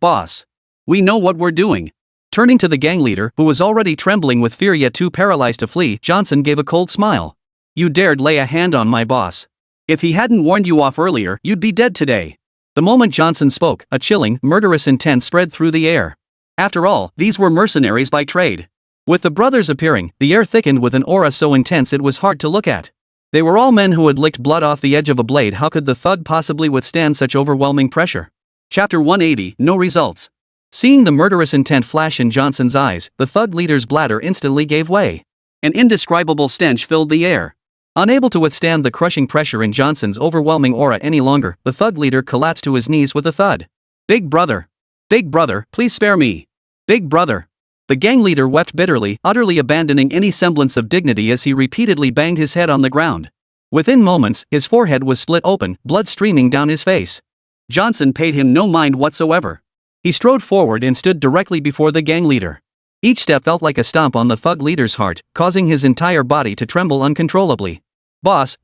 boss. We know what we're doing." Turning to the gang leader, who was already trembling with fear yet too paralyzed to flee, Johnson gave a cold smile. "You dared lay a hand on my boss. If he hadn't warned you off earlier, you'd be dead today." The moment Johnson spoke, a chilling, murderous intent spread through the air. After all, these were mercenaries by trade. With the brothers appearing, the air thickened with an aura so intense it was hard to look at. They were all men who had licked blood off the edge of a blade. How could the thug possibly withstand such overwhelming pressure? Chapter 180, No Results. Seeing the murderous intent flash in Johnson's eyes, the thug leader's bladder instantly gave way. An indescribable stench filled the air. Unable to withstand the crushing pressure in Johnson's overwhelming aura any longer, the thug leader collapsed to his knees with a thud. "Big brother. Big brother, please spare me. Big brother." The gang leader wept bitterly, utterly abandoning any semblance of dignity as he repeatedly banged his head on the ground. Within moments, his forehead was split open, blood streaming down his face. Johnson paid him no mind whatsoever. He strode forward and stood directly before the gang leader. Each step felt like a stomp on the thug leader's heart, causing his entire body to tremble uncontrollably. "Boss,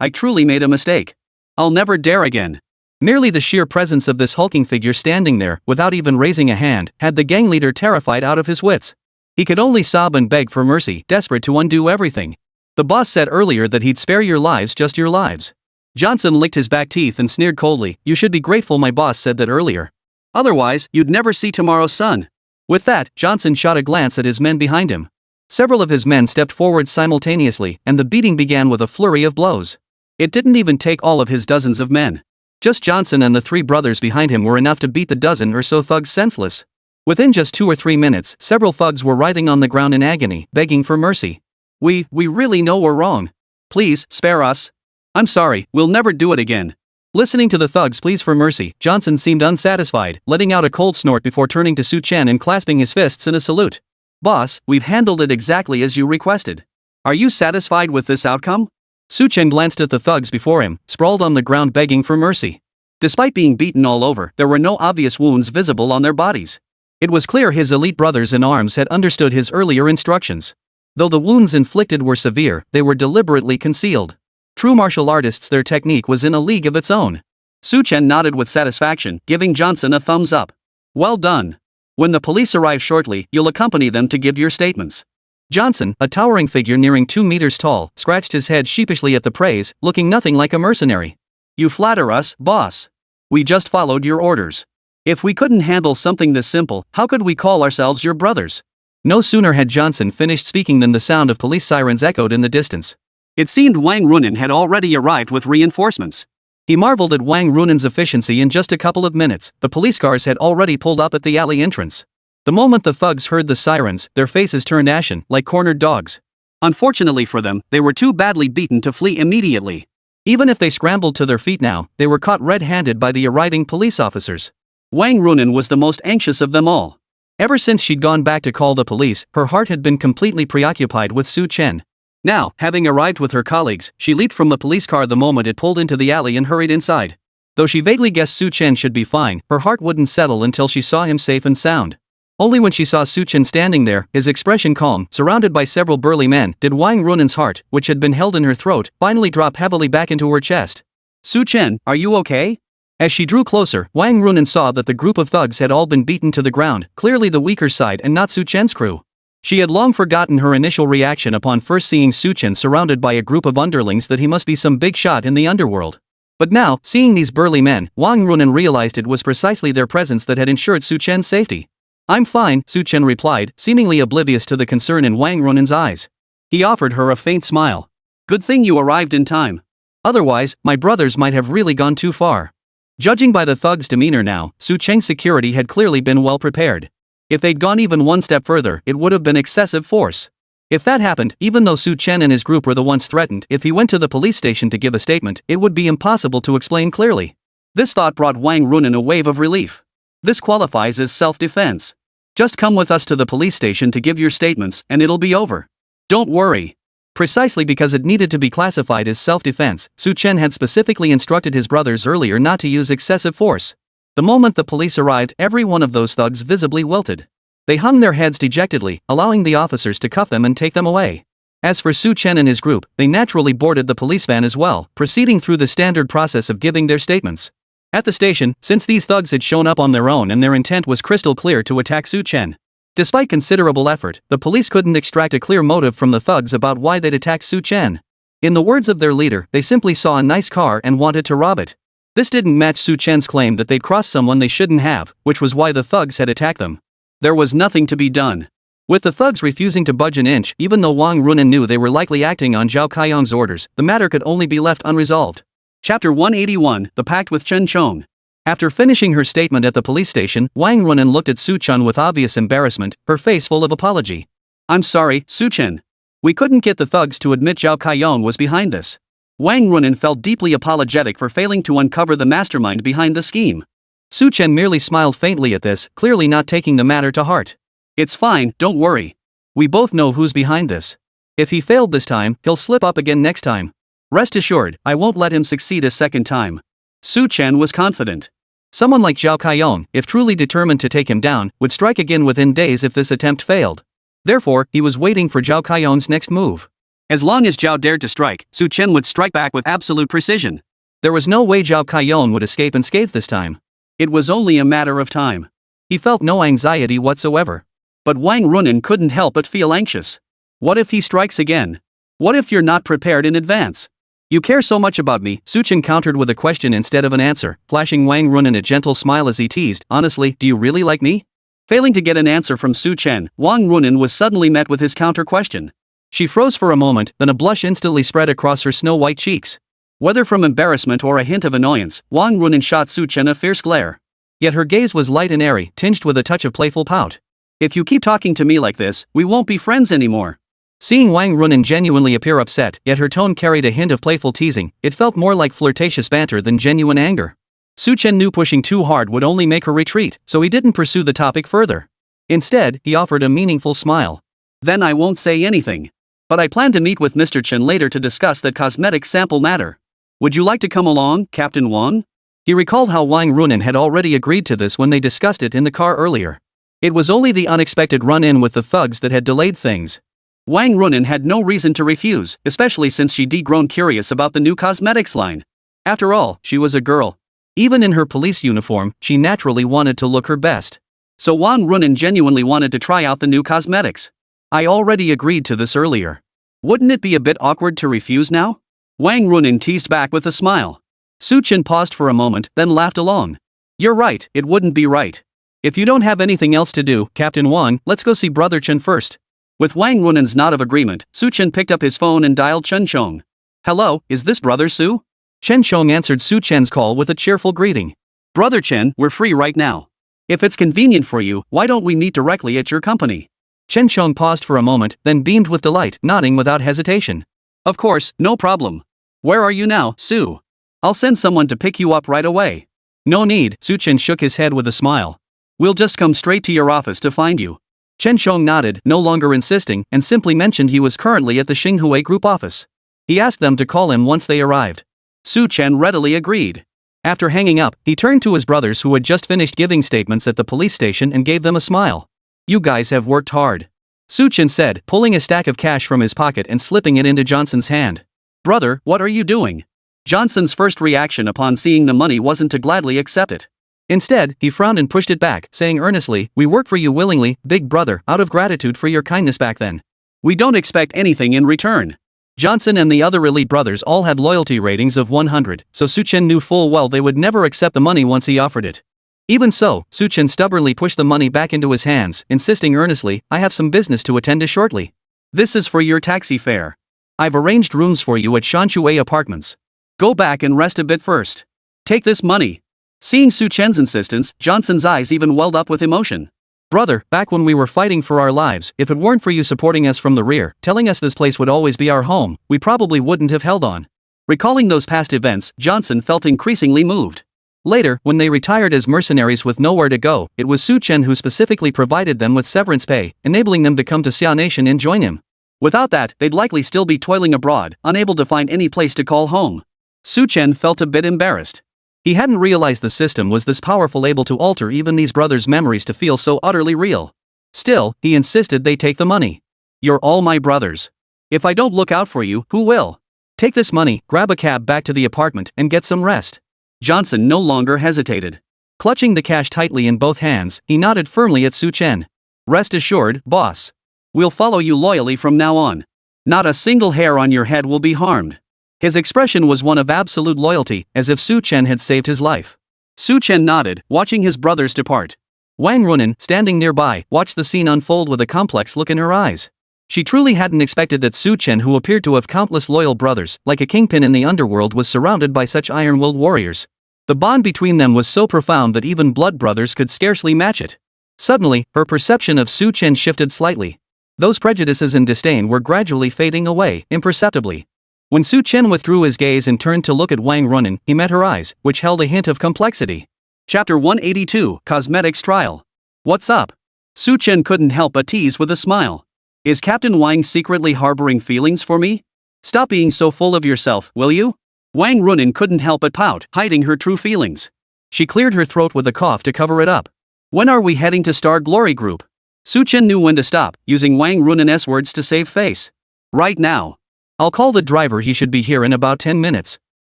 I truly made a mistake. I'll never dare again." Merely the sheer presence of this hulking figure standing there, without even raising a hand, had the gang leader terrified out of his wits. He could only sob and beg for mercy, desperate to undo everything. "The boss said earlier that he'd spare your lives, just your lives." Johnson licked his back teeth and sneered coldly. "You should be grateful my boss said that earlier. Otherwise, you'd never see tomorrow's sun." With that, Johnson shot a glance at his men behind him. Several of his men stepped forward simultaneously, and the beating began with a flurry of blows. It didn't even take all of his dozens of men. Just Johnson and the three brothers behind him were enough to beat the dozen or so thugs senseless. Within just 2 or 3 minutes, several thugs were writhing on the ground in agony, begging for mercy. We really know we're wrong. Please, spare us. I'm sorry, we'll never do it again." Listening to the thugs' pleas for mercy, Johnson seemed unsatisfied, letting out a cold snort before turning to Chen and clasping his fists in a salute. "Boss, we've handled it exactly as you requested. Are you satisfied with this outcome?" Chen glanced at the thugs before him, sprawled on the ground begging for mercy. Despite being beaten all over, there were no obvious wounds visible on their bodies. It was clear his elite brothers in arms had understood his earlier instructions. Though the wounds inflicted were severe, they were deliberately concealed. True martial artists, their technique was in a league of its own. Chen nodded with satisfaction, giving Johnson a thumbs up. "Well done. When the police arrive shortly, you'll accompany them to give your statements." Johnson, a towering figure nearing 2 meters tall, scratched his head sheepishly at the praise, looking nothing like a mercenary. "You flatter us, boss. We just followed your orders. If we couldn't handle something this simple, how could we call ourselves your brothers?" No sooner had Johnson finished speaking than the sound of police sirens echoed in the distance. It seemed Wang Runin had already arrived with reinforcements. He marveled at Wang Runin's efficiency. In just a couple of minutes, the police cars had already pulled up at the alley entrance. The moment the thugs heard the sirens, their faces turned ashen, like cornered dogs. Unfortunately for them, they were too badly beaten to flee immediately. Even if they scrambled to their feet now, they were caught red-handed by the arriving police officers. Wang Runin was the most anxious of them all. Ever since she'd gone back to call the police, her heart had been completely preoccupied with Chen. Now, having arrived with her colleagues, she leaped from the police car the moment it pulled into the alley and hurried inside. Though she vaguely guessed Chen should be fine, her heart wouldn't settle until she saw him safe and sound. Only when she saw Chen standing there, his expression calm, surrounded by several burly men, did Wang Runin's heart, which had been held in her throat, finally drop heavily back into her chest. "Chen, are you okay?" As she drew closer, Wang Runin saw that the group of thugs had all been beaten to the ground, clearly the weaker side and not Chen's crew. She had long forgotten her initial reaction upon first seeing Chen surrounded by a group of underlings, that he must be some big shot in the underworld. But now, seeing these burly men, Wang Runin realized it was precisely their presence that had ensured Chen's safety. "I'm fine," Chen replied, seemingly oblivious to the concern in Wang Runin's eyes. He offered her a faint smile. "Good thing you arrived in time. Otherwise, my brothers might have really gone too far." Judging by the thugs' demeanor now, Su Cheng's security had clearly been well prepared. If they'd gone even one step further, it would have been excessive force. If that happened, even though Su Chen and his group were the ones threatened, if he went to the police station to give a statement, it would be impossible to explain clearly. This thought brought Wang Runen a wave of relief. This qualifies as self-defense. Just come with us to the police station to give your statements, and it'll be over. Don't worry. Precisely because it needed to be classified as self-defense, Su Chen had specifically instructed his brothers earlier not to use excessive force. The moment the police arrived, every one of those thugs visibly wilted. They hung their heads dejectedly, allowing the officers to cuff them and take them away. As for Su Chen and his group, they naturally boarded the police van as well, proceeding through the standard process of giving their statements. At the station, since these thugs had shown up on their own and their intent was crystal clear to attack Su Chen. Despite considerable effort, the police couldn't extract a clear motive from the thugs about why they'd attacked Su Chen. In the words of their leader, they simply saw a nice car and wanted to rob it. This didn't match Su Chen's claim that they'd crossed someone they shouldn't have, which was why the thugs had attacked them. There was nothing to be done. With the thugs refusing to budge an inch, even though Wang Runen knew they were likely acting on Zhao Kaiyong's orders, the matter could only be left unresolved. Chapter 181, The Pact with Chen Chong. After finishing her statement at the police station, Wang Runen looked at Su Chen with obvious embarrassment, her face full of apology. I'm sorry, Su Chen. We couldn't get the thugs to admit Zhao Kaiyong was behind this. Wang Runen felt deeply apologetic for failing to uncover the mastermind behind the scheme. Su Chen merely smiled faintly at this, clearly not taking the matter to heart. It's fine, don't worry. We both know who's behind this. If he failed this time, he'll slip up again next time. Rest assured, I won't let him succeed a second time. Su Chen was confident. Someone like Zhao Kaiyong, if truly determined to take him down, would strike again within days if this attempt failed. Therefore, he was waiting for Zhao Kaiyong's next move. As long as Zhao dared to strike, Su Chen would strike back with absolute precision. There was no way Zhao Kaiyong would escape unscathed this time. It was only a matter of time. He felt no anxiety whatsoever. But Wang Runen couldn't help but feel anxious. What if he strikes again? What if you're not prepared in advance? You care so much about me, Su Chen countered with a question instead of an answer, flashing Wang Runen a gentle smile as he teased, honestly, do you really like me? Failing to get an answer from Su Chen, Wang Runen was suddenly met with his counter question. She froze for a moment, then a blush instantly spread across her snow-white cheeks. Whether from embarrassment or a hint of annoyance, Wang Runen shot Su Chen a fierce glare. Yet her gaze was light and airy, tinged with a touch of playful pout. If you keep talking to me like this, we won't be friends anymore. Seeing Wang Runen genuinely appear upset, yet her tone carried a hint of playful teasing, it felt more like flirtatious banter than genuine anger. Su Chen knew pushing too hard would only make her retreat, so he didn't pursue the topic further. Instead, he offered a meaningful smile. Then I won't say anything. But I plan to meet with Mr. Chen later to discuss that cosmetic sample matter. Would you like to come along, Captain Wang? He recalled how Wang Runen had already agreed to this when they discussed it in the car earlier. It was only the unexpected run-in with the thugs that had delayed things. Wang Runen had no reason to refuse, especially since she'd grown curious about the new cosmetics line. After all, she was a girl. Even in her police uniform, she naturally wanted to look her best. So Wang Runen genuinely wanted to try out the new cosmetics. I already agreed to this earlier. Wouldn't it be a bit awkward to refuse now? Wang Runen teased back with a smile. Su Chen paused for a moment, then laughed along. You're right, it wouldn't be right. If you don't have anything else to do, Captain Wang, let's go see Brother Chen first. With Wang Runen's nod of agreement, Su Chen picked up his phone and dialed Chen Chong. Hello, is this Brother Su? Chen Chong answered Su Chen's call with a cheerful greeting. Brother Chen, we're free right now. If it's convenient for you, why don't we meet directly at your company? Chen Chong paused for a moment, then beamed with delight, nodding without hesitation. Of course, no problem. Where are you now, Su? I'll send someone to pick you up right away. No need, Su Chen shook his head with a smile. We'll just come straight to your office to find you. Chen Chong nodded, no longer insisting, and simply mentioned he was currently at the Xinghui Group office. He asked them to call him once they arrived. Su Chen readily agreed. After hanging up, he turned to his brothers who had just finished giving statements at the police station and gave them a smile. You guys have worked hard. Su Chen said, pulling a stack of cash from his pocket and slipping it into Johnson's hand. Brother, what are you doing? Johnson's first reaction upon seeing the money wasn't to gladly accept it. Instead, he frowned and pushed it back, saying earnestly, we work for you willingly, big brother, out of gratitude for your kindness back then. We don't expect anything in return. Johnson and the other elite brothers all had loyalty ratings of 100, so Su Chen knew full well they would never accept the money once he offered it. Even so, Su Chen stubbornly pushed the money back into his hands, insisting earnestly, I have some business to attend to shortly. This is for your taxi fare. I've arranged rooms for you at Shanshui Apartments. Go back and rest a bit first. Take this money. Seeing Su Chen's insistence, Johnson's eyes even welled up with emotion. Brother, back when we were fighting for our lives, if it weren't for you supporting us from the rear, telling us this place would always be our home, we probably wouldn't have held on. Recalling those past events, Johnson felt increasingly moved. Later, when they retired as mercenaries with nowhere to go, it was Su Chen who specifically provided them with severance pay, enabling them to come to Xia Nation and join him. Without that, they'd likely still be toiling abroad, unable to find any place to call home. Su Chen felt a bit embarrassed. He hadn't realized the system was this powerful, able to alter even these brothers' memories to feel so utterly real. Still, he insisted they take the money. You're all my brothers. If I don't look out for you, who will? Take this money, grab a cab back to the apartment, and get some rest. Johnson no longer hesitated. Clutching the cash tightly in both hands, he nodded firmly at Su Chen. Rest assured, boss. We'll follow you loyally from now on. Not a single hair on your head will be harmed. His expression was one of absolute loyalty, as if Su Chen had saved his life. Su Chen nodded, watching his brothers depart. Wang Runan, standing nearby, watched the scene unfold with a complex look in her eyes. She truly hadn't expected that Su Chen, who appeared to have countless loyal brothers, like a kingpin in the underworld, was surrounded by such iron-willed warriors. The bond between them was so profound that even blood brothers could scarcely match it. Suddenly, her perception of Su Chen shifted slightly. Those prejudices and disdain were gradually fading away, imperceptibly. When Su Chen withdrew his gaze and turned to look at Wang Runan, he met her eyes, which held a hint of complexity. Chapter 182, Cosmetics Trial. What's up? Su Chen couldn't help but tease with a smile. Is Captain Wang secretly harboring feelings for me? Stop being so full of yourself, will you? Wang Runan couldn't help but pout, hiding her true feelings. She cleared her throat with a cough to cover it up. When are we heading to Star Glory Group? Su Chen knew when to stop, using Wang Runan's words to save face. Right now. I'll call the driver, he should be here in about 10 minutes.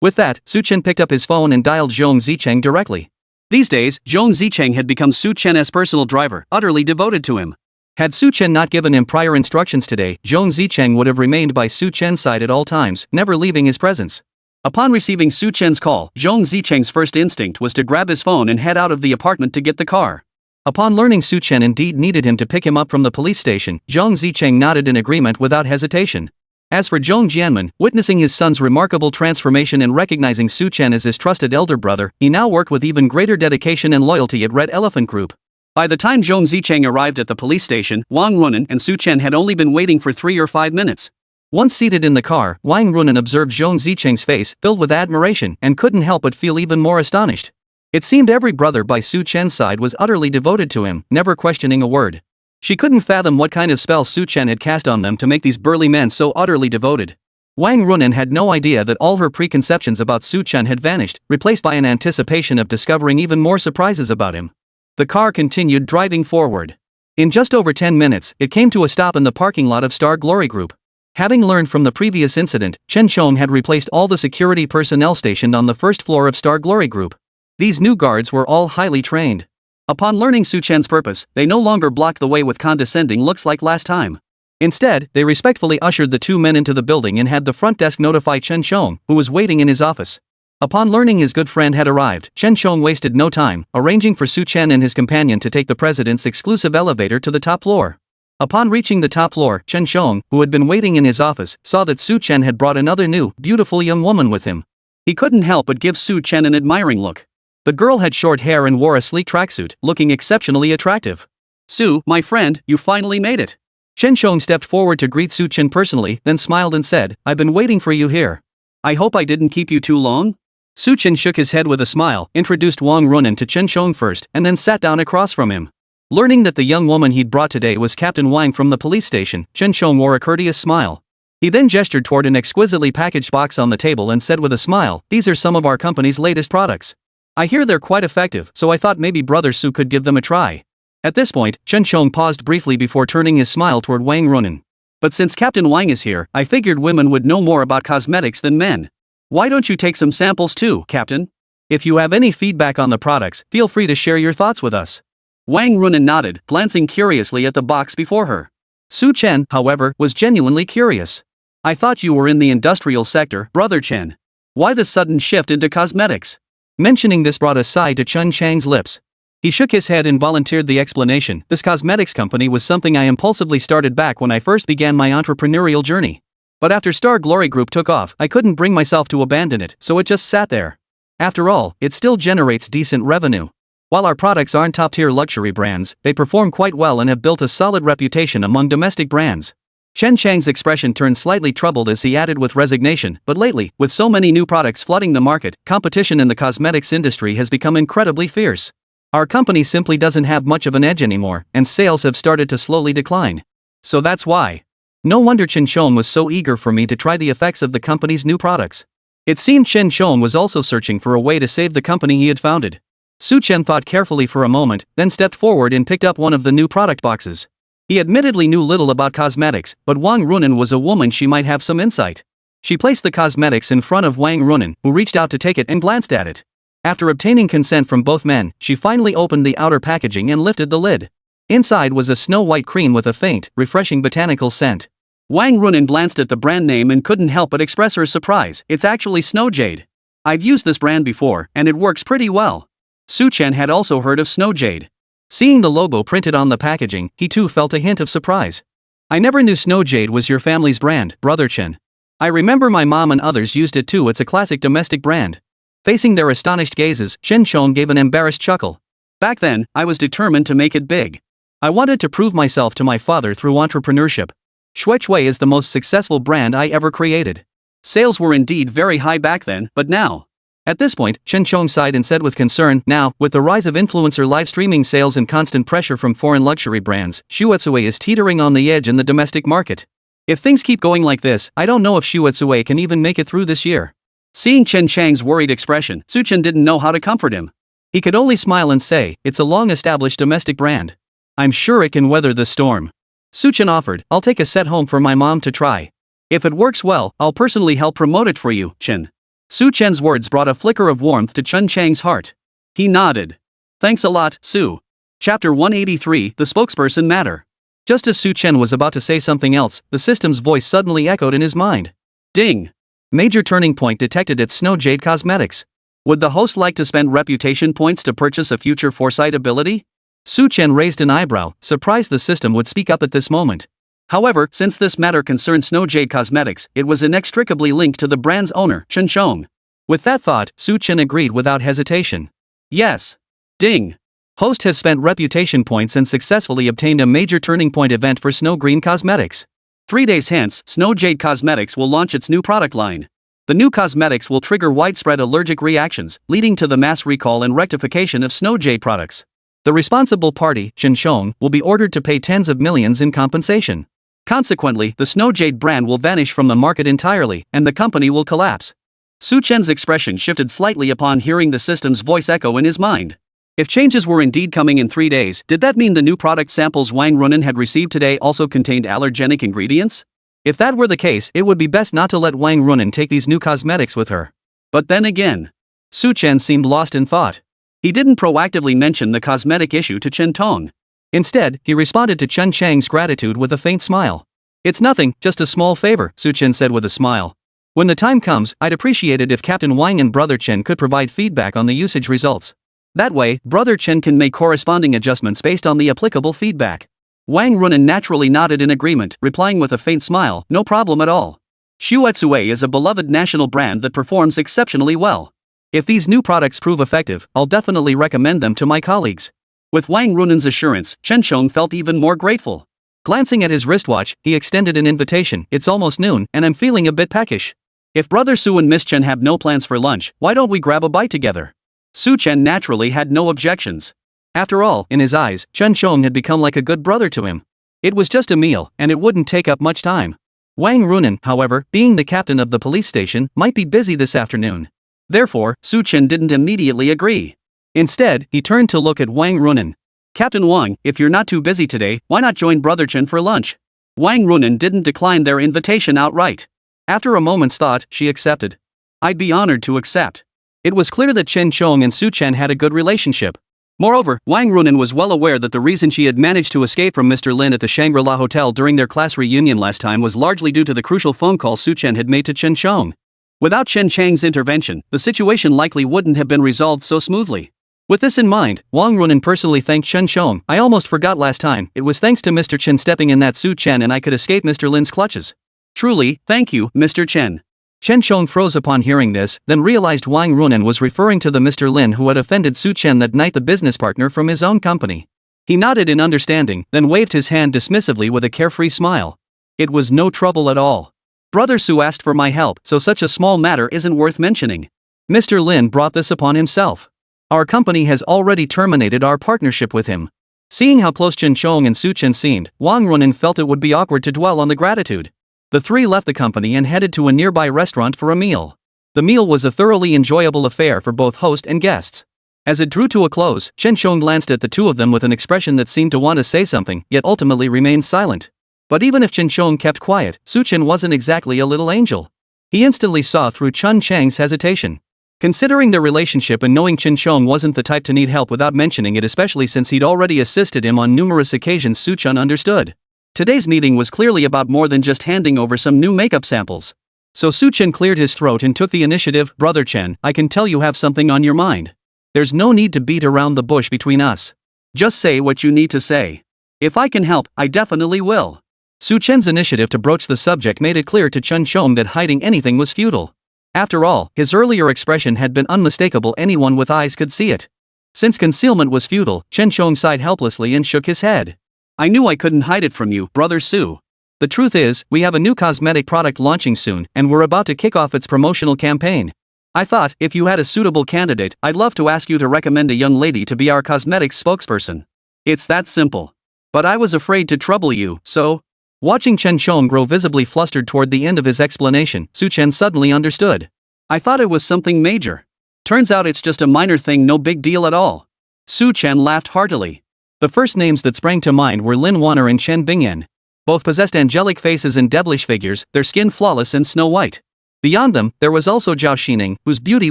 With that, Su Chen picked up his phone and dialed Zhong Zicheng directly. These days, Zhong Zicheng had become Su Chen's personal driver, utterly devoted to him. Had Su Chen not given him prior instructions today, Zhong Zicheng would have remained by Su Chen's side at all times, never leaving his presence. Upon receiving Su Chen's call, Zhong Zicheng's first instinct was to grab his phone and head out of the apartment to get the car. Upon learning Su Chen indeed needed him to pick him up from the police station, Zhong Zicheng nodded in agreement without hesitation. As for Zhong Jianmen, witnessing his son's remarkable transformation and recognizing Su Chen as his trusted elder brother, he now worked with even greater dedication and loyalty at Red Elephant Group. By the time Zhong Zicheng arrived at the police station, Wang Runan and Su Chen had only been waiting for 3 or 5 minutes. Once seated in the car, Wang Runan observed Zhong Zicheng's face, filled with admiration, and couldn't help but feel even more astonished. It seemed every brother by Su Chen's side was utterly devoted to him, never questioning a word. She couldn't fathom what kind of spell Su Chen had cast on them to make these burly men so utterly devoted. Wang Runan had no idea that all her preconceptions about Su Chen had vanished, replaced by an anticipation of discovering even more surprises about him. The car continued driving forward. In just over 10 minutes, it came to a stop in the parking lot of Star Glory Group. Having learned from the previous incident, Chen had replaced all the security personnel stationed on the first floor of Star Glory Group. These new guards were all highly trained. Upon learning Su Chen's purpose, they no longer blocked the way with condescending looks like last time. Instead, they respectfully ushered the two men into the building and had the front desk notify Chen, who was waiting in his office. Upon learning his good friend had arrived, Chen wasted no time, arranging for Su Chen and his companion to take the president's exclusive elevator to the top floor. Upon reaching the top floor, Chen, who had been waiting in his office, saw that Su Chen had brought another new, beautiful young woman with him. He couldn't help but give Su Chen an admiring look. The girl had short hair and wore a sleek tracksuit, looking exceptionally attractive. Su, my friend, you finally made it. Chen stepped forward to greet Su Chen personally, then smiled and said, I've been waiting for you here. I hope I didn't keep you too long? Su Chen shook his head with a smile, introduced Wang Runan to Chen first, and then sat down across from him. Learning that the young woman he'd brought today was Captain Wang from the police station, Chen wore a courteous smile. He then gestured toward an exquisitely packaged box on the table and said with a smile, these are some of our company's latest products. I hear they're quite effective, so I thought maybe Brother Su could give them a try. At this point, Chen paused briefly before turning his smile toward Wang Runan. But since Captain Wang is here, I figured women would know more about cosmetics than men. Why don't you take some samples too, Captain? If you have any feedback on the products, feel free to share your thoughts with us. Wang Runan nodded, glancing curiously at the box before her. Su Chen, however, was genuinely curious. I thought you were in the industrial sector, Brother Chen. Why the sudden shift into cosmetics? Mentioning this brought a sigh to Chen Chang's lips. He shook his head and volunteered the explanation. This cosmetics company was something I impulsively started back when I first began my entrepreneurial journey. But after Star Glory Group took off, I couldn't bring myself to abandon it, so it just sat there. After all, it still generates decent revenue. While our products aren't top-tier luxury brands, they perform quite well and have built a solid reputation among domestic brands. Chen Chang's expression turned slightly troubled as he added with resignation, but lately, with so many new products flooding the market, competition in the cosmetics industry has become incredibly fierce. Our company simply doesn't have much of an edge anymore, and sales have started to slowly decline. So that's why. No wonder Chen Chong was so eager for me to try the effects of the company's new products. It seemed Chen Chong was also searching for a way to save the company he had founded. Su Chen thought carefully for a moment, then stepped forward and picked up one of the new product boxes. He admittedly knew little about cosmetics, but Wang Runan was a woman she might have some insight. She placed the cosmetics in front of Wang Runan, who reached out to take it and glanced at it. After obtaining consent from both men, she finally opened the outer packaging and lifted the lid. Inside was a snow-white cream with a faint, refreshing botanical scent. Wang Runan glanced at the brand name and couldn't help but express her surprise. It's actually Snow Jade. I've used this brand before, and it works pretty well. Su Chen had also heard of Snow Jade. Seeing the logo printed on the packaging, he too felt a hint of surprise. I never knew Snow Jade was your family's brand, Brother Chen. I remember my mom and others used it too. It's a classic domestic brand. Facing their astonished gazes, Chen Chong gave an embarrassed chuckle. Back then, I was determined to make it big. I wanted to prove myself to my father through entrepreneurship. Shui is the most successful brand I ever created. Sales were indeed very high back then, but now. At this point, Chen Chong sighed and said with concern, now, with the rise of influencer live streaming sales and constant pressure from foreign luxury brands, Shui is teetering on the edge in the domestic market. If things keep going like this, I don't know if Shui can even make it through this year. Seeing Chen Chang's worried expression, Su Chen didn't know how to comfort him. He could only smile and say, it's a long-established domestic brand. I'm sure it can weather the storm. Su Chen offered, I'll take a set home for my mom to try. If it works well, I'll personally help promote it for you, Chen. Su Chen's words brought a flicker of warmth to Chen Chang's heart. He nodded. Thanks a lot, Su. Chapter 183, The Spokesperson Matter. Just as Su Chen was about to say something else, the system's voice suddenly echoed in his mind. Ding! Major turning point detected at Snow Jade Cosmetics. Would the host like to spend reputation points to purchase a future foresight ability? Su Chen raised an eyebrow, surprised the system would speak up at this moment. However, since this matter concerned Snow Jade Cosmetics, it was inextricably linked to the brand's owner, Chen Chong. With that thought, Su Chen agreed without hesitation. Yes. Ding. Host has spent reputation points and successfully obtained a major turning point event for Snow Green Cosmetics. 3 days hence, Snow Jade Cosmetics will launch its new product line. The new cosmetics will trigger widespread allergic reactions, leading to the mass recall and rectification of Snow Jade products. The responsible party, Chen Chong, will be ordered to pay tens of millions in compensation. Consequently, the Snow Jade brand will vanish from the market entirely, and the company will collapse. Su Chen's expression shifted slightly upon hearing the system's voice echo in his mind. If changes were indeed coming in 3 days, did that mean the new product samples Wang Runan had received today also contained allergenic ingredients? If that were the case, it would be best not to let Wang Runan take these new cosmetics with her. But then again, Su Chen seemed lost in thought. He didn't proactively mention the cosmetic issue to Chen Tong. Instead, he responded to Chen Chang's gratitude with a faint smile. It's nothing, just a small favor, Su Chen said with a smile. When the time comes, I'd appreciate it if Captain Wang and Brother Chen could provide feedback on the usage results. That way, Brother Chen can make corresponding adjustments based on the applicable feedback. Wang Runan naturally nodded in agreement, replying with a faint smile, no problem at all. Shui is a beloved national brand that performs exceptionally well. If these new products prove effective, I'll definitely recommend them to my colleagues. With Wang Runan's assurance, Chen Chong felt even more grateful. Glancing at his wristwatch, he extended an invitation. It's almost noon, and I'm feeling a bit peckish. If Brother Su and Miss Chen have no plans for lunch, why don't we grab a bite together? Su Chen naturally had no objections. After all, in his eyes, Chen Chong had become like a good brother to him. It was just a meal, and it wouldn't take up much time. Wang Runan, however, being the captain of the police station, might be busy this afternoon. Therefore, Su Chen didn't immediately agree. Instead, he turned to look at Wang Runan. Captain Wang, if you're not too busy today, why not join Brother Chen for lunch? Wang Runan didn't decline their invitation outright. After a moment's thought, she accepted. I'd be honored to accept. It was clear that Chen Chong and Su Chen had a good relationship. Moreover, Wang Runan was well aware that the reason she had managed to escape from Mr. Lin at the Shangri-La Hotel during their class reunion last time was largely due to the crucial phone call Su Chen had made to Chen Chong. Without Chen Chang's intervention, the situation likely wouldn't have been resolved so smoothly. With this in mind, Wang Runan personally thanked Chen Chong. I almost forgot last time, it was thanks to Mr. Chen stepping in that Su Chen and I could escape Mr. Lin's clutches. Truly, thank you, Mr. Chen. Chen Chong froze upon hearing this, then realized Wang Runan was referring to the Mr. Lin who had offended Su Chen that night, the business partner from his own company. He nodded in understanding, then waved his hand dismissively with a carefree smile. It was no trouble at all. Brother Su asked for my help, so such a small matter isn't worth mentioning. Mr. Lin brought this upon himself. Our company has already terminated our partnership with him. Seeing how close Chen Chong and Su Chen seemed, Wang Runan felt it would be awkward to dwell on the gratitude. The three left the company and headed to a nearby restaurant for a meal. The meal was a thoroughly enjoyable affair for both host and guests. As it drew to a close, Chen Chong glanced at the two of them with an expression that seemed to want to say something, yet ultimately remained silent. But even if Chen Chong kept quiet, Su Chen wasn't exactly a little angel. He instantly saw through Chen Chang's hesitation. Considering their relationship and knowing Chen Chong wasn't the type to need help without mentioning it, especially since he'd already assisted him on numerous occasions, Su Chen understood. Today's meeting was clearly about more than just handing over some new makeup samples. So Su Chen cleared his throat and took the initiative. Brother Chen, I can tell you have something on your mind. There's no need to beat around the bush between us. Just say what you need to say. If I can help, I definitely will. Su Chen's initiative to broach the subject made it clear to Chen Chong that hiding anything was futile. After all, his earlier expression had been unmistakable, anyone with eyes could see it. Since concealment was futile, Chen Chong sighed helplessly and shook his head. I knew I couldn't hide it from you, Brother Su. The truth is, we have a new cosmetic product launching soon, and we're about to kick off its promotional campaign. I thought, if you had a suitable candidate, I'd love to ask you to recommend a young lady to be our cosmetics spokesperson. It's that simple. But I was afraid to trouble you, so... Watching Chen Chong grow visibly flustered toward the end of his explanation, Su Chen suddenly understood. I thought it was something major. Turns out it's just a minor thing, no big deal at all. Su Chen laughed heartily. The first names that sprang to mind were Lin Wanner and Chen Bingyan. Both possessed angelic faces and devilish figures, their skin flawless and snow white. Beyond them, there was also Zhao Xining, whose beauty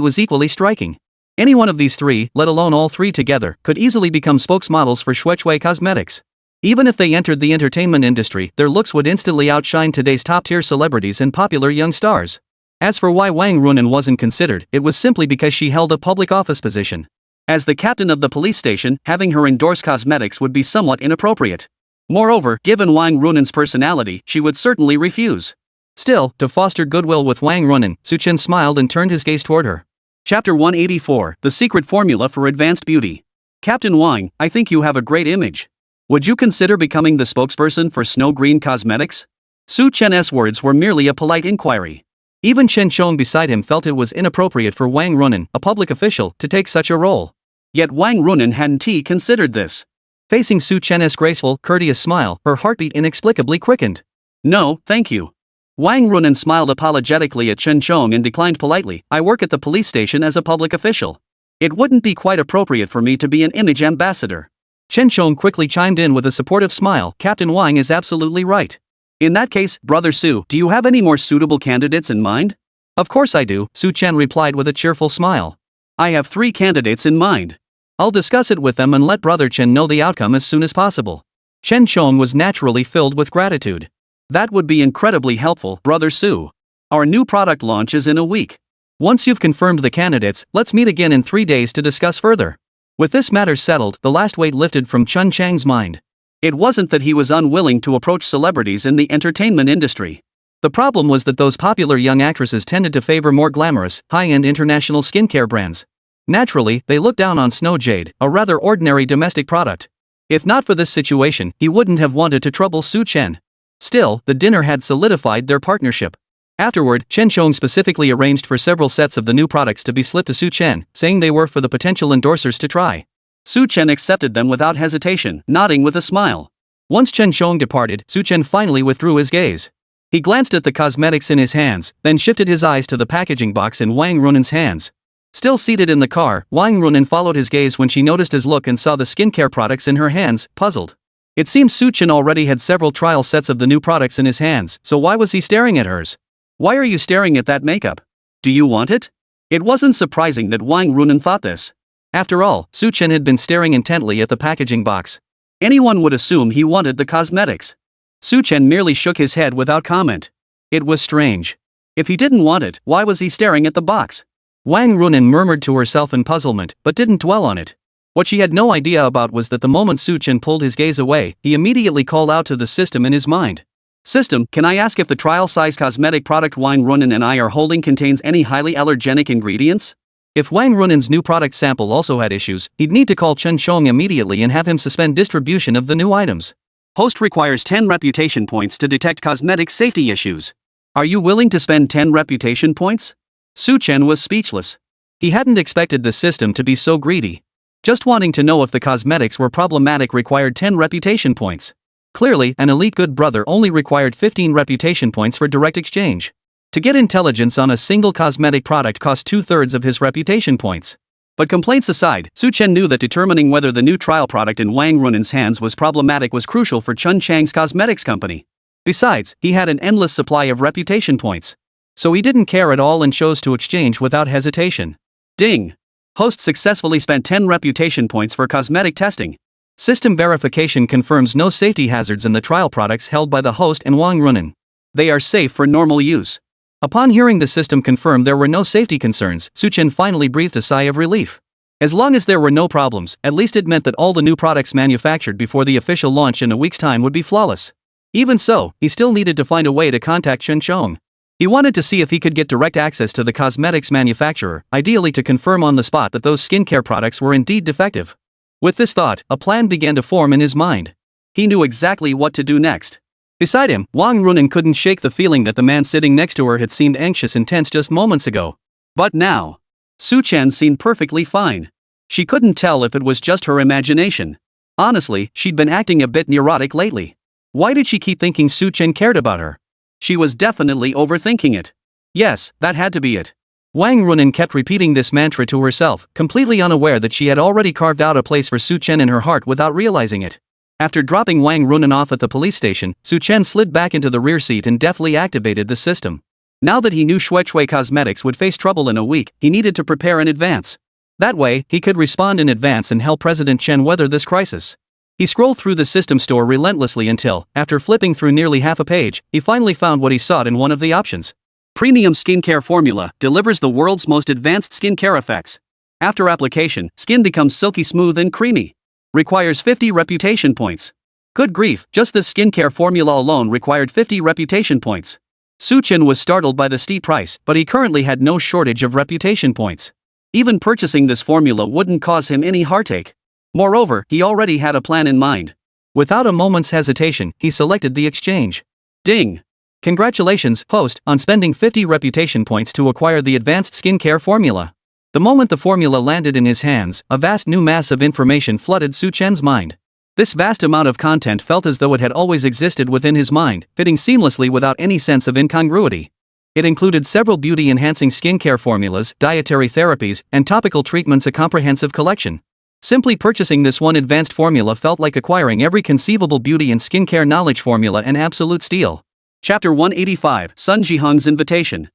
was equally striking. Any one of these three, let alone all three together, could easily become spokesmodels for Xuechui Cosmetics. Even if they entered the entertainment industry, their looks would instantly outshine today's top-tier celebrities and popular young stars. As for why Wang Runan wasn't considered, it was simply because she held a public office position. As the captain of the police station, having her endorse cosmetics would be somewhat inappropriate. Moreover, given Wang Runan's personality, she would certainly refuse. Still, to foster goodwill with Wang Runan, Su Chen smiled and turned his gaze toward her. Chapter 184, The Secret Formula for Advanced Beauty. Captain Wang, I think you have a great image. Would you consider becoming the spokesperson for Snow Green Cosmetics? Su Chen's words were merely a polite inquiry. Even Chen Chong beside him felt it was inappropriate for Wang Runan, a public official, to take such a role. Yet Wang Runan hadn't considered this. Facing Su Chen's graceful, courteous smile, her heartbeat inexplicably quickened. No, thank you. Wang Runan smiled apologetically at Chen Chong and declined politely. I work at the police station as a public official. It wouldn't be quite appropriate for me to be an image ambassador. Chen Chong quickly chimed in with a supportive smile. Captain Wang is absolutely right. In that case, Brother Su, do you have any more suitable candidates in mind? Of course I do, Su Chen replied with a cheerful smile. I have 3 candidates in mind. I'll discuss it with them and let Brother Chen know the outcome as soon as possible. Chen Chong was naturally filled with gratitude. That would be incredibly helpful, Brother Su. Our new product launch is in a week. Once you've confirmed the candidates, let's meet again in 3 days to discuss further. With this matter settled, the last weight lifted from Chen Chang's mind. It wasn't that he was unwilling to approach celebrities in the entertainment industry. The problem was that those popular young actresses tended to favor more glamorous, high-end international skincare brands. Naturally, they looked down on Snow Jade, a rather ordinary domestic product. If not for this situation, he wouldn't have wanted to trouble Su Chen. Still, the dinner had solidified their partnership. Afterward, Chen Chong specifically arranged for several sets of the new products to be slipped to Su Chen, saying they were for the potential endorsers to try. Su Chen accepted them without hesitation, nodding with a smile. Once Chen Chong departed, Su Chen finally withdrew his gaze. He glanced at the cosmetics in his hands, then shifted his eyes to the packaging box in Wang Runan's hands. Still seated in the car, Wang Runan followed his gaze when she noticed his look and saw the skincare products in her hands, puzzled. It seemed Su Chen already had several trial sets of the new products in his hands, so why was he staring at hers? Why are you staring at that makeup? Do you want it? It wasn't surprising that Wang Runan thought this. After all, Su Chen had been staring intently at the packaging box. Anyone would assume he wanted the cosmetics. Su Chen merely shook his head without comment. It was strange. If he didn't want it, why was he staring at the box? Wang Runan murmured to herself in puzzlement, but didn't dwell on it. What she had no idea about was that the moment Su Chen pulled his gaze away, he immediately called out to the system in his mind. System, can I ask if the trial-size cosmetic product Wang Runen and I are holding contains any highly allergenic ingredients? If Wang Runen's new product sample also had issues, he'd need to call Chen immediately and have him suspend distribution of the new items. Host requires 10 reputation points to detect cosmetic safety issues. Are you willing to spend 10 reputation points? Chen was speechless. He hadn't expected the system to be so greedy. Just wanting to know if the cosmetics were problematic required 10 reputation points. Clearly, an elite good brother only required 15 reputation points for direct exchange. To get intelligence on a single cosmetic product cost 2/3 of his reputation points. But complaints aside, Chen knew that determining whether the new trial product in Wang Runen's hands was problematic was crucial for Chun Chang's cosmetics company. Besides, he had an endless supply of reputation points. So he didn't care at all and chose to exchange without hesitation. Ding! Host successfully spent 10 reputation points for cosmetic testing. System verification confirms no safety hazards in the trial products held by the host and Wang Runen. They are safe for normal use. Upon hearing the system confirm there were no safety concerns, Chen finally breathed a sigh of relief. As long as there were no problems, at least it meant that all the new products manufactured before the official launch in a week's time would be flawless. Even so, he still needed to find a way to contact Chen Chong. He wanted to see if he could get direct access to the cosmetics manufacturer, ideally to confirm on the spot that those skincare products were indeed defective. With this thought, a plan began to form in his mind. He knew exactly what to do next. Beside him, Wang Runen couldn't shake the feeling that the man sitting next to her had seemed anxious and tense just moments ago. But now, Chen seemed perfectly fine. She couldn't tell if it was just her imagination. Honestly, she'd been acting a bit neurotic lately. Why did she keep thinking Chen cared about her? She was definitely overthinking it. Yes, that had to be it. Wang Runen kept repeating this mantra to herself, completely unaware that she had already carved out a place for Chen in her heart without realizing it. After dropping Wang Runen off at the police station, Chen slid back into the rear seat and deftly activated the system. Now that he knew Shui Cosmetics would face trouble in a week, he needed to prepare in advance. That way, he could respond in advance and help President Chen weather this crisis. He scrolled through the system store relentlessly until, after flipping through nearly half a page, he finally found what he sought in one of the options. Premium Skincare Formula delivers the world's most advanced skincare effects. After application, skin becomes silky smooth and creamy. Requires 50 reputation points. Good grief, just this skincare formula alone required 50 reputation points. Chen was startled by the steep price, but he currently had no shortage of reputation points. Even purchasing this formula wouldn't cause him any heartache. Moreover, he already had a plan in mind. Without a moment's hesitation, he selected the exchange. Ding! Congratulations, host, on spending 50 reputation points to acquire the advanced skincare formula. The moment the formula landed in his hands, a vast new mass of information flooded Chen's mind. This vast amount of content felt as though it had always existed within his mind, fitting seamlessly without any sense of incongruity. It included several beauty-enhancing skincare formulas, dietary therapies, and topical treatments, a comprehensive collection. Simply purchasing this one advanced formula felt like acquiring every conceivable beauty and skincare knowledge formula in absolute steel. Chapter 185, Sun Jihong's Invitation.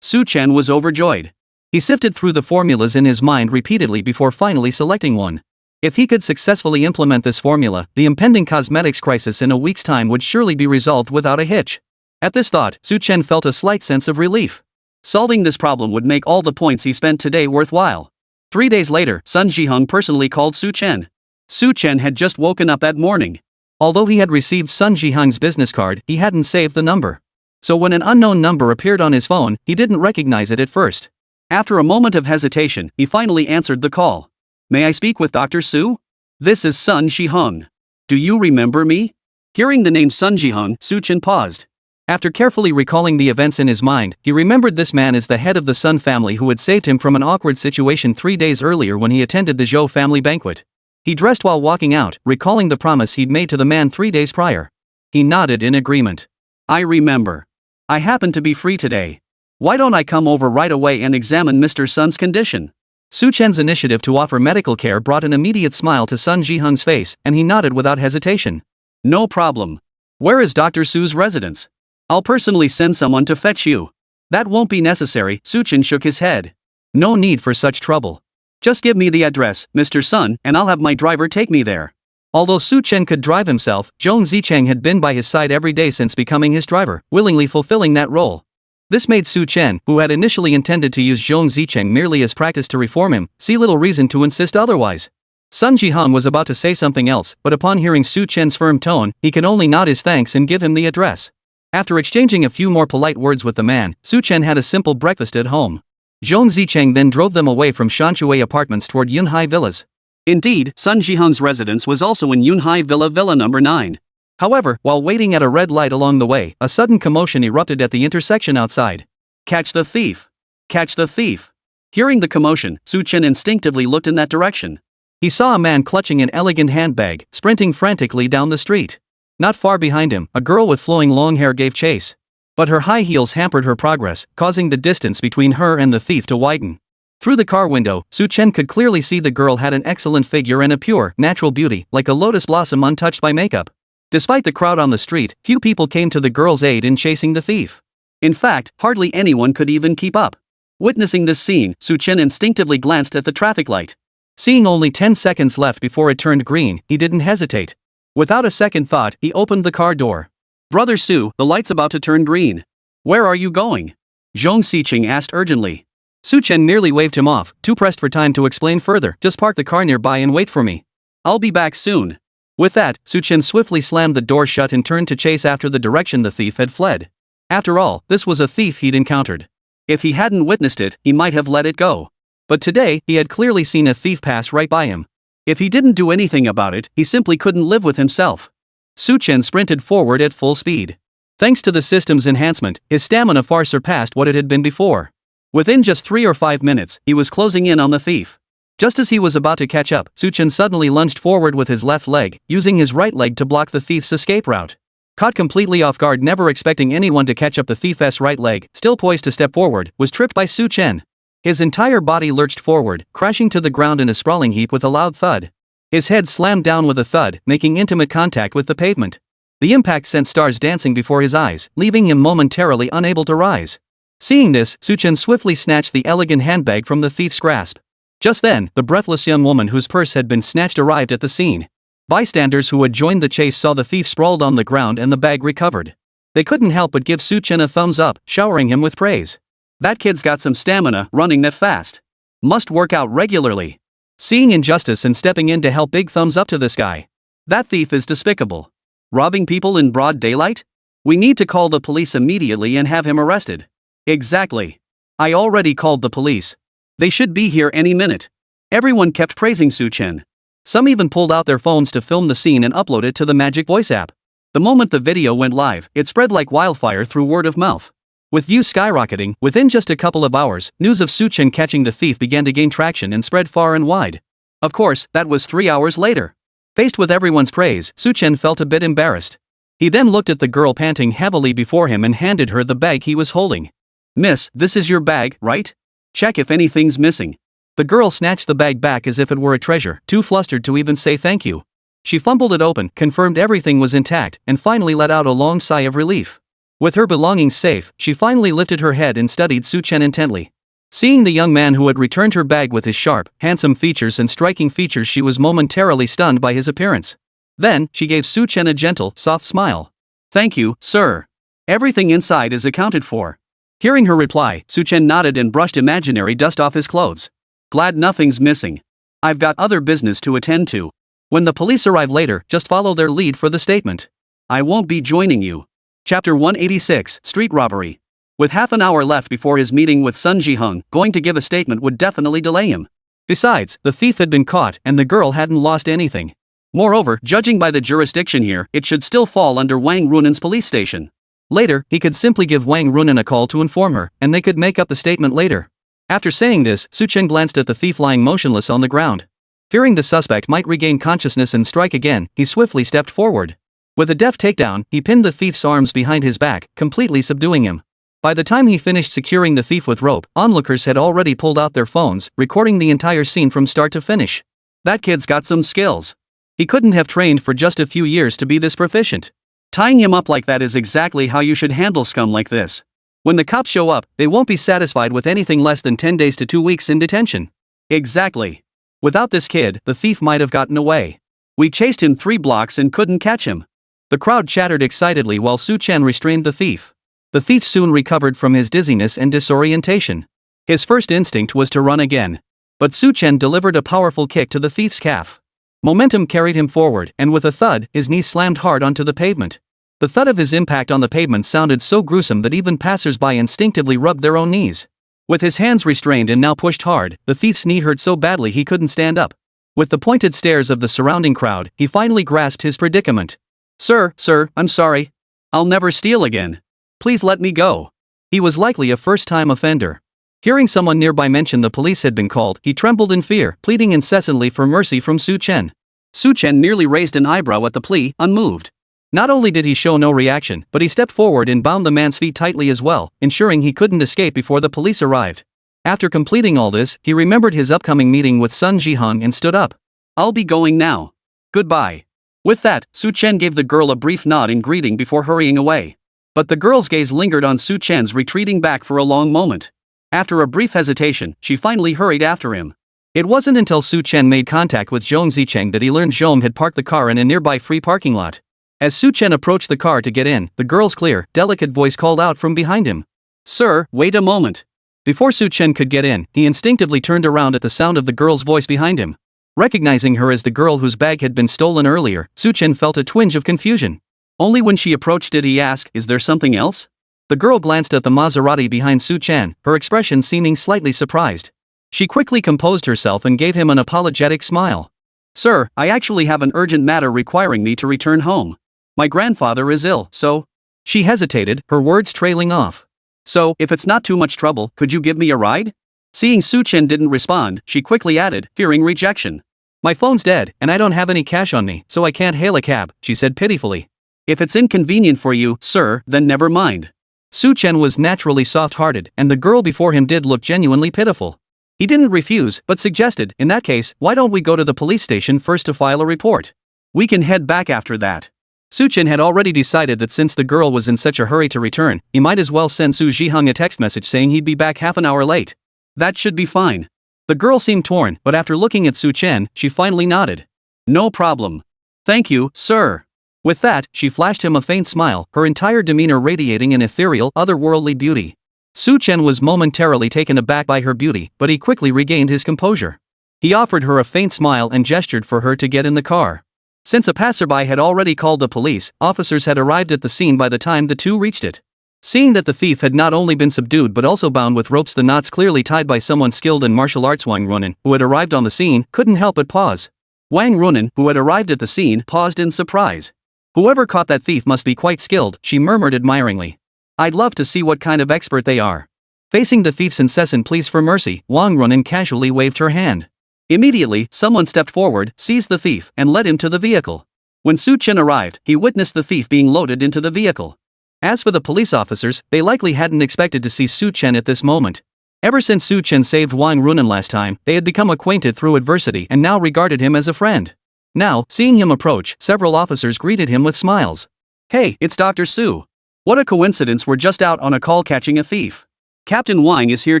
Chen was overjoyed. He sifted through the formulas in his mind repeatedly before finally selecting one. If he could successfully implement this formula, the impending cosmetics crisis in a week's time would surely be resolved without a hitch. At this thought, Chen felt a slight sense of relief. Solving this problem would make all the points he spent today worthwhile. 3 days later, Sun Jihong personally called Chen. Chen had just woken up that morning. Although he had received Sun Jihong's business card, he hadn't saved the number. So when an unknown number appeared on his phone, he didn't recognize it at first. After a moment of hesitation, he finally answered the call. May I speak with Dr. Su? This is Sun Jihong. Do you remember me? Hearing the name Sun Jihong, Chen paused. After carefully recalling the events in his mind, he remembered this man as the head of the Sun family who had saved him from an awkward situation 3 days earlier when he attended the Zhou family banquet. He dressed while walking out, recalling the promise he'd made to the man 3 days prior. He nodded in agreement. I remember. I happen to be free today. Why don't I come over right away and examine Mr. Sun's condition? Chen's initiative to offer medical care brought an immediate smile to Sun Jihong's face, and he nodded without hesitation. No problem. Where is Dr. Su's residence? I'll personally send someone to fetch you. That won't be necessary, Chen shook his head. No need for such trouble. Just give me the address, Mr. Sun, and I'll have my driver take me there. Although Chen could drive himself, Zhong Zicheng had been by his side every day since becoming his driver, willingly fulfilling that role. This made Chen, who had initially intended to use Zhong Zicheng merely as practice to reform him, see little reason to insist otherwise. Sun Jihong was about to say something else, but upon hearing Chen's firm tone, he could only nod his thanks and give him the address. After exchanging a few more polite words with the man, Su Chen had a simple breakfast at home. Zhong Zicheng then drove them away from Shanshui apartments toward Yunhai Villas. Indeed, Sun Jiheng's residence was also in Yunhai Villa number 9. However, while waiting at a red light along the way, a sudden commotion erupted at the intersection outside. Catch the thief! Catch the thief! Hearing the commotion, Su Chen instinctively looked in that direction. He saw a man clutching an elegant handbag, sprinting frantically down the street. Not far behind him, a girl with flowing long hair gave chase. But her high heels hampered her progress, causing the distance between her and the thief to widen. Through the car window, Su Chen could clearly see the girl had an excellent figure and a pure, natural beauty, like a lotus blossom untouched by makeup. Despite the crowd on the street, few people came to the girl's aid in chasing the thief. In fact, hardly anyone could even keep up. Witnessing this scene, Su Chen instinctively glanced at the traffic light. Seeing only 10 seconds left before it turned green, he didn't hesitate. Without a second thought, he opened the car door. "Brother Su, the light's about to turn green. Where are you going?" Zhong Zicheng asked urgently. Su Chen nearly waved him off, too pressed for time to explain further. "Just park the car nearby and wait for me. I'll be back soon." With that, Su Chen swiftly slammed the door shut and turned to chase after the direction the thief had fled. After all, this was a thief he'd encountered. If he hadn't witnessed it, he might have let it go. But today, he had clearly seen a thief pass right by him. If he didn't do anything about it, he simply couldn't live with himself. Su Chen sprinted forward at full speed. Thanks to the system's enhancement, his stamina far surpassed what it had been before. Within just 3 or 5 minutes, he was closing in on the thief. Just as he was about to catch up, Su Chen suddenly lunged forward with his left leg, using his right leg to block the thief's escape route. Caught completely off guard, never expecting anyone to catch up, the thief's right leg, still poised to step forward, was tripped by Su Chen. His entire body lurched forward, crashing to the ground in a sprawling heap with a loud thud. His head slammed down with a thud, making intimate contact with the pavement. The impact sent stars dancing before his eyes, leaving him momentarily unable to rise. Seeing this, Su Chen swiftly snatched the elegant handbag from the thief's grasp. Just then, the breathless young woman whose purse had been snatched arrived at the scene. Bystanders who had joined the chase saw the thief sprawled on the ground and the bag recovered. They couldn't help but give Su Chen a thumbs up, showering him with praise. "That kid's got some stamina, running that fast. Must work out regularly." Seeing injustice and stepping in to help, big thumbs up to this guy. "That thief is despicable. Robbing people in broad daylight? We need to call the police immediately and have him arrested." "Exactly. I already called the police. They should be here any minute." Everyone kept praising Su Chen. Some even pulled out their phones to film the scene and upload it to the Magic Voice app. The moment the video went live, it spread like wildfire through word of mouth. With views skyrocketing, within just a couple of hours, news of Su Chen catching the thief began to gain traction and spread far and wide. Of course, that was 3 hours later. Faced with everyone's praise, Su Chen felt a bit embarrassed. He then looked at the girl panting heavily before him and handed her the bag he was holding. "Miss, this is your bag, right? Check if anything's missing." The girl snatched the bag back as if it were a treasure, too flustered to even say thank you. She fumbled it open, confirmed everything was intact, and finally let out a long sigh of relief. With her belongings safe, she finally lifted her head and studied Su Chen intently. Seeing the young man who had returned her bag with his sharp, handsome features and striking features, she was momentarily stunned by his appearance. Then, she gave Su Chen a gentle, soft smile. "Thank you, sir. Everything inside is accounted for." Hearing her reply, Su Chen nodded and brushed imaginary dust off his clothes. "Glad nothing's missing. I've got other business to attend to. When the police arrive later, just follow their lead for the statement. I won't be joining you." Chapter 186, Street Robbery. With half an hour left before his meeting with Sun Jiheng, going to give a statement would definitely delay him. Besides, the thief had been caught and the girl hadn't lost anything. Moreover, judging by the jurisdiction here, it should still fall under Wang Runen's police station. Later, he could simply give Wang Runen a call to inform her, and they could make up the statement later. After saying this, Su Chen glanced at the thief lying motionless on the ground. Fearing the suspect might regain consciousness and strike again, he swiftly stepped forward. With a deft takedown, he pinned the thief's arms behind his back, completely subduing him. By the time he finished securing the thief with rope, onlookers had already pulled out their phones, recording the entire scene from start to finish. That kid's got some skills. He couldn't have trained for just a few years to be this proficient. Tying him up like that is exactly how you should handle scum like this. When the cops show up, they won't be satisfied with anything less than 10 days to 2 weeks in detention. Exactly. Without this kid, the thief might have gotten away. We chased him 3 blocks and couldn't catch him. The crowd chattered excitedly while Su Chen restrained the thief. The thief soon recovered from his dizziness and disorientation. His first instinct was to run again. But Su Chen delivered a powerful kick to the thief's calf. Momentum carried him forward, and with a thud, his knee slammed hard onto the pavement. The thud of his impact on the pavement sounded so gruesome that even passers-by instinctively rubbed their own knees. With his hands restrained and now pushed hard, the thief's knee hurt so badly he couldn't stand up. With the pointed stares of the surrounding crowd, he finally grasped his predicament. Sir, I'm sorry. I'll never steal again. Please let me go. He was likely a first-time offender. Hearing someone nearby mention the police had been called, he trembled in fear, pleading incessantly for mercy from Chen. Chen merely raised an eyebrow at the plea, unmoved. Not only did he show no reaction, but he stepped forward and bound the man's feet tightly as well, ensuring he couldn't escape before the police arrived. After completing all this, he remembered his upcoming meeting with Sun Jihang and stood up. I'll be going now. Goodbye. With that, Chen gave the girl a brief nod in greeting before hurrying away. But the girl's gaze lingered on Chen's retreating back for a long moment. After a brief hesitation, she finally hurried after him. It wasn't until Chen made contact with Zhong Zicheng that he learned Zhong had parked the car in a nearby free parking lot. As Chen approached the car to get in, the girl's clear, delicate voice called out from behind him. Sir, wait a moment. Before Chen could get in, he instinctively turned around at the sound of the girl's voice behind him. Recognizing her as the girl whose bag had been stolen earlier, Chen felt a twinge of confusion. Only when she approached did he ask, "Is there something else?" The girl glanced at the Maserati behind Chen, her expression seeming slightly surprised. She quickly composed herself and gave him an apologetic smile. Sir, I actually have an urgent matter requiring me to return home. My grandfather is ill, so... She hesitated, her words trailing off. So, if it's not too much trouble, could you give me a ride? Seeing Chen didn't respond, she quickly added, fearing rejection. My phone's dead, and I don't have any cash on me, so I can't hail a cab, she said pitifully. If it's inconvenient for you, sir, then never mind. Chen was naturally soft-hearted, and the girl before him did look genuinely pitiful. He didn't refuse, but suggested, in that case, why don't we go to the police station first to file a report? We can head back after that. Chen had already decided that since the girl was in such a hurry to return, he might as well send Su Zhihang a text message saying he'd be back half an hour late. That should be fine. The girl seemed torn, but after looking at Chen, she finally nodded. No problem. Thank you, sir. With that, she flashed him a faint smile, her entire demeanor radiating an ethereal, otherworldly beauty. Chen was momentarily taken aback by her beauty, but he quickly regained his composure. He offered her a faint smile and gestured for her to get in the car. Since a passerby had already called the police, officers had arrived at the scene by the time the two reached it. Seeing that the thief had not only been subdued but also bound with ropes, the knots clearly tied by someone skilled in martial arts, Wang Runen, who had arrived on the scene, couldn't help but pause. Wang Runen, who had arrived at the scene, paused in surprise. Whoever caught that thief must be quite skilled, she murmured admiringly. I'd love to see what kind of expert they are. Facing the thief's incessant pleas for mercy, Wang Runen casually waved her hand. Immediately, someone stepped forward, seized the thief, and led him to the vehicle. When Chen arrived, he witnessed the thief being loaded into the vehicle. As for the police officers, they likely hadn't expected to see Chen at this moment. Ever since Chen saved Wang Runen last time, they had become acquainted through adversity and now regarded him as a friend. Now, seeing him approach, several officers greeted him with smiles. Hey, it's Dr. Su. What a coincidence, we're just out on a call catching a thief. Captain Wang is here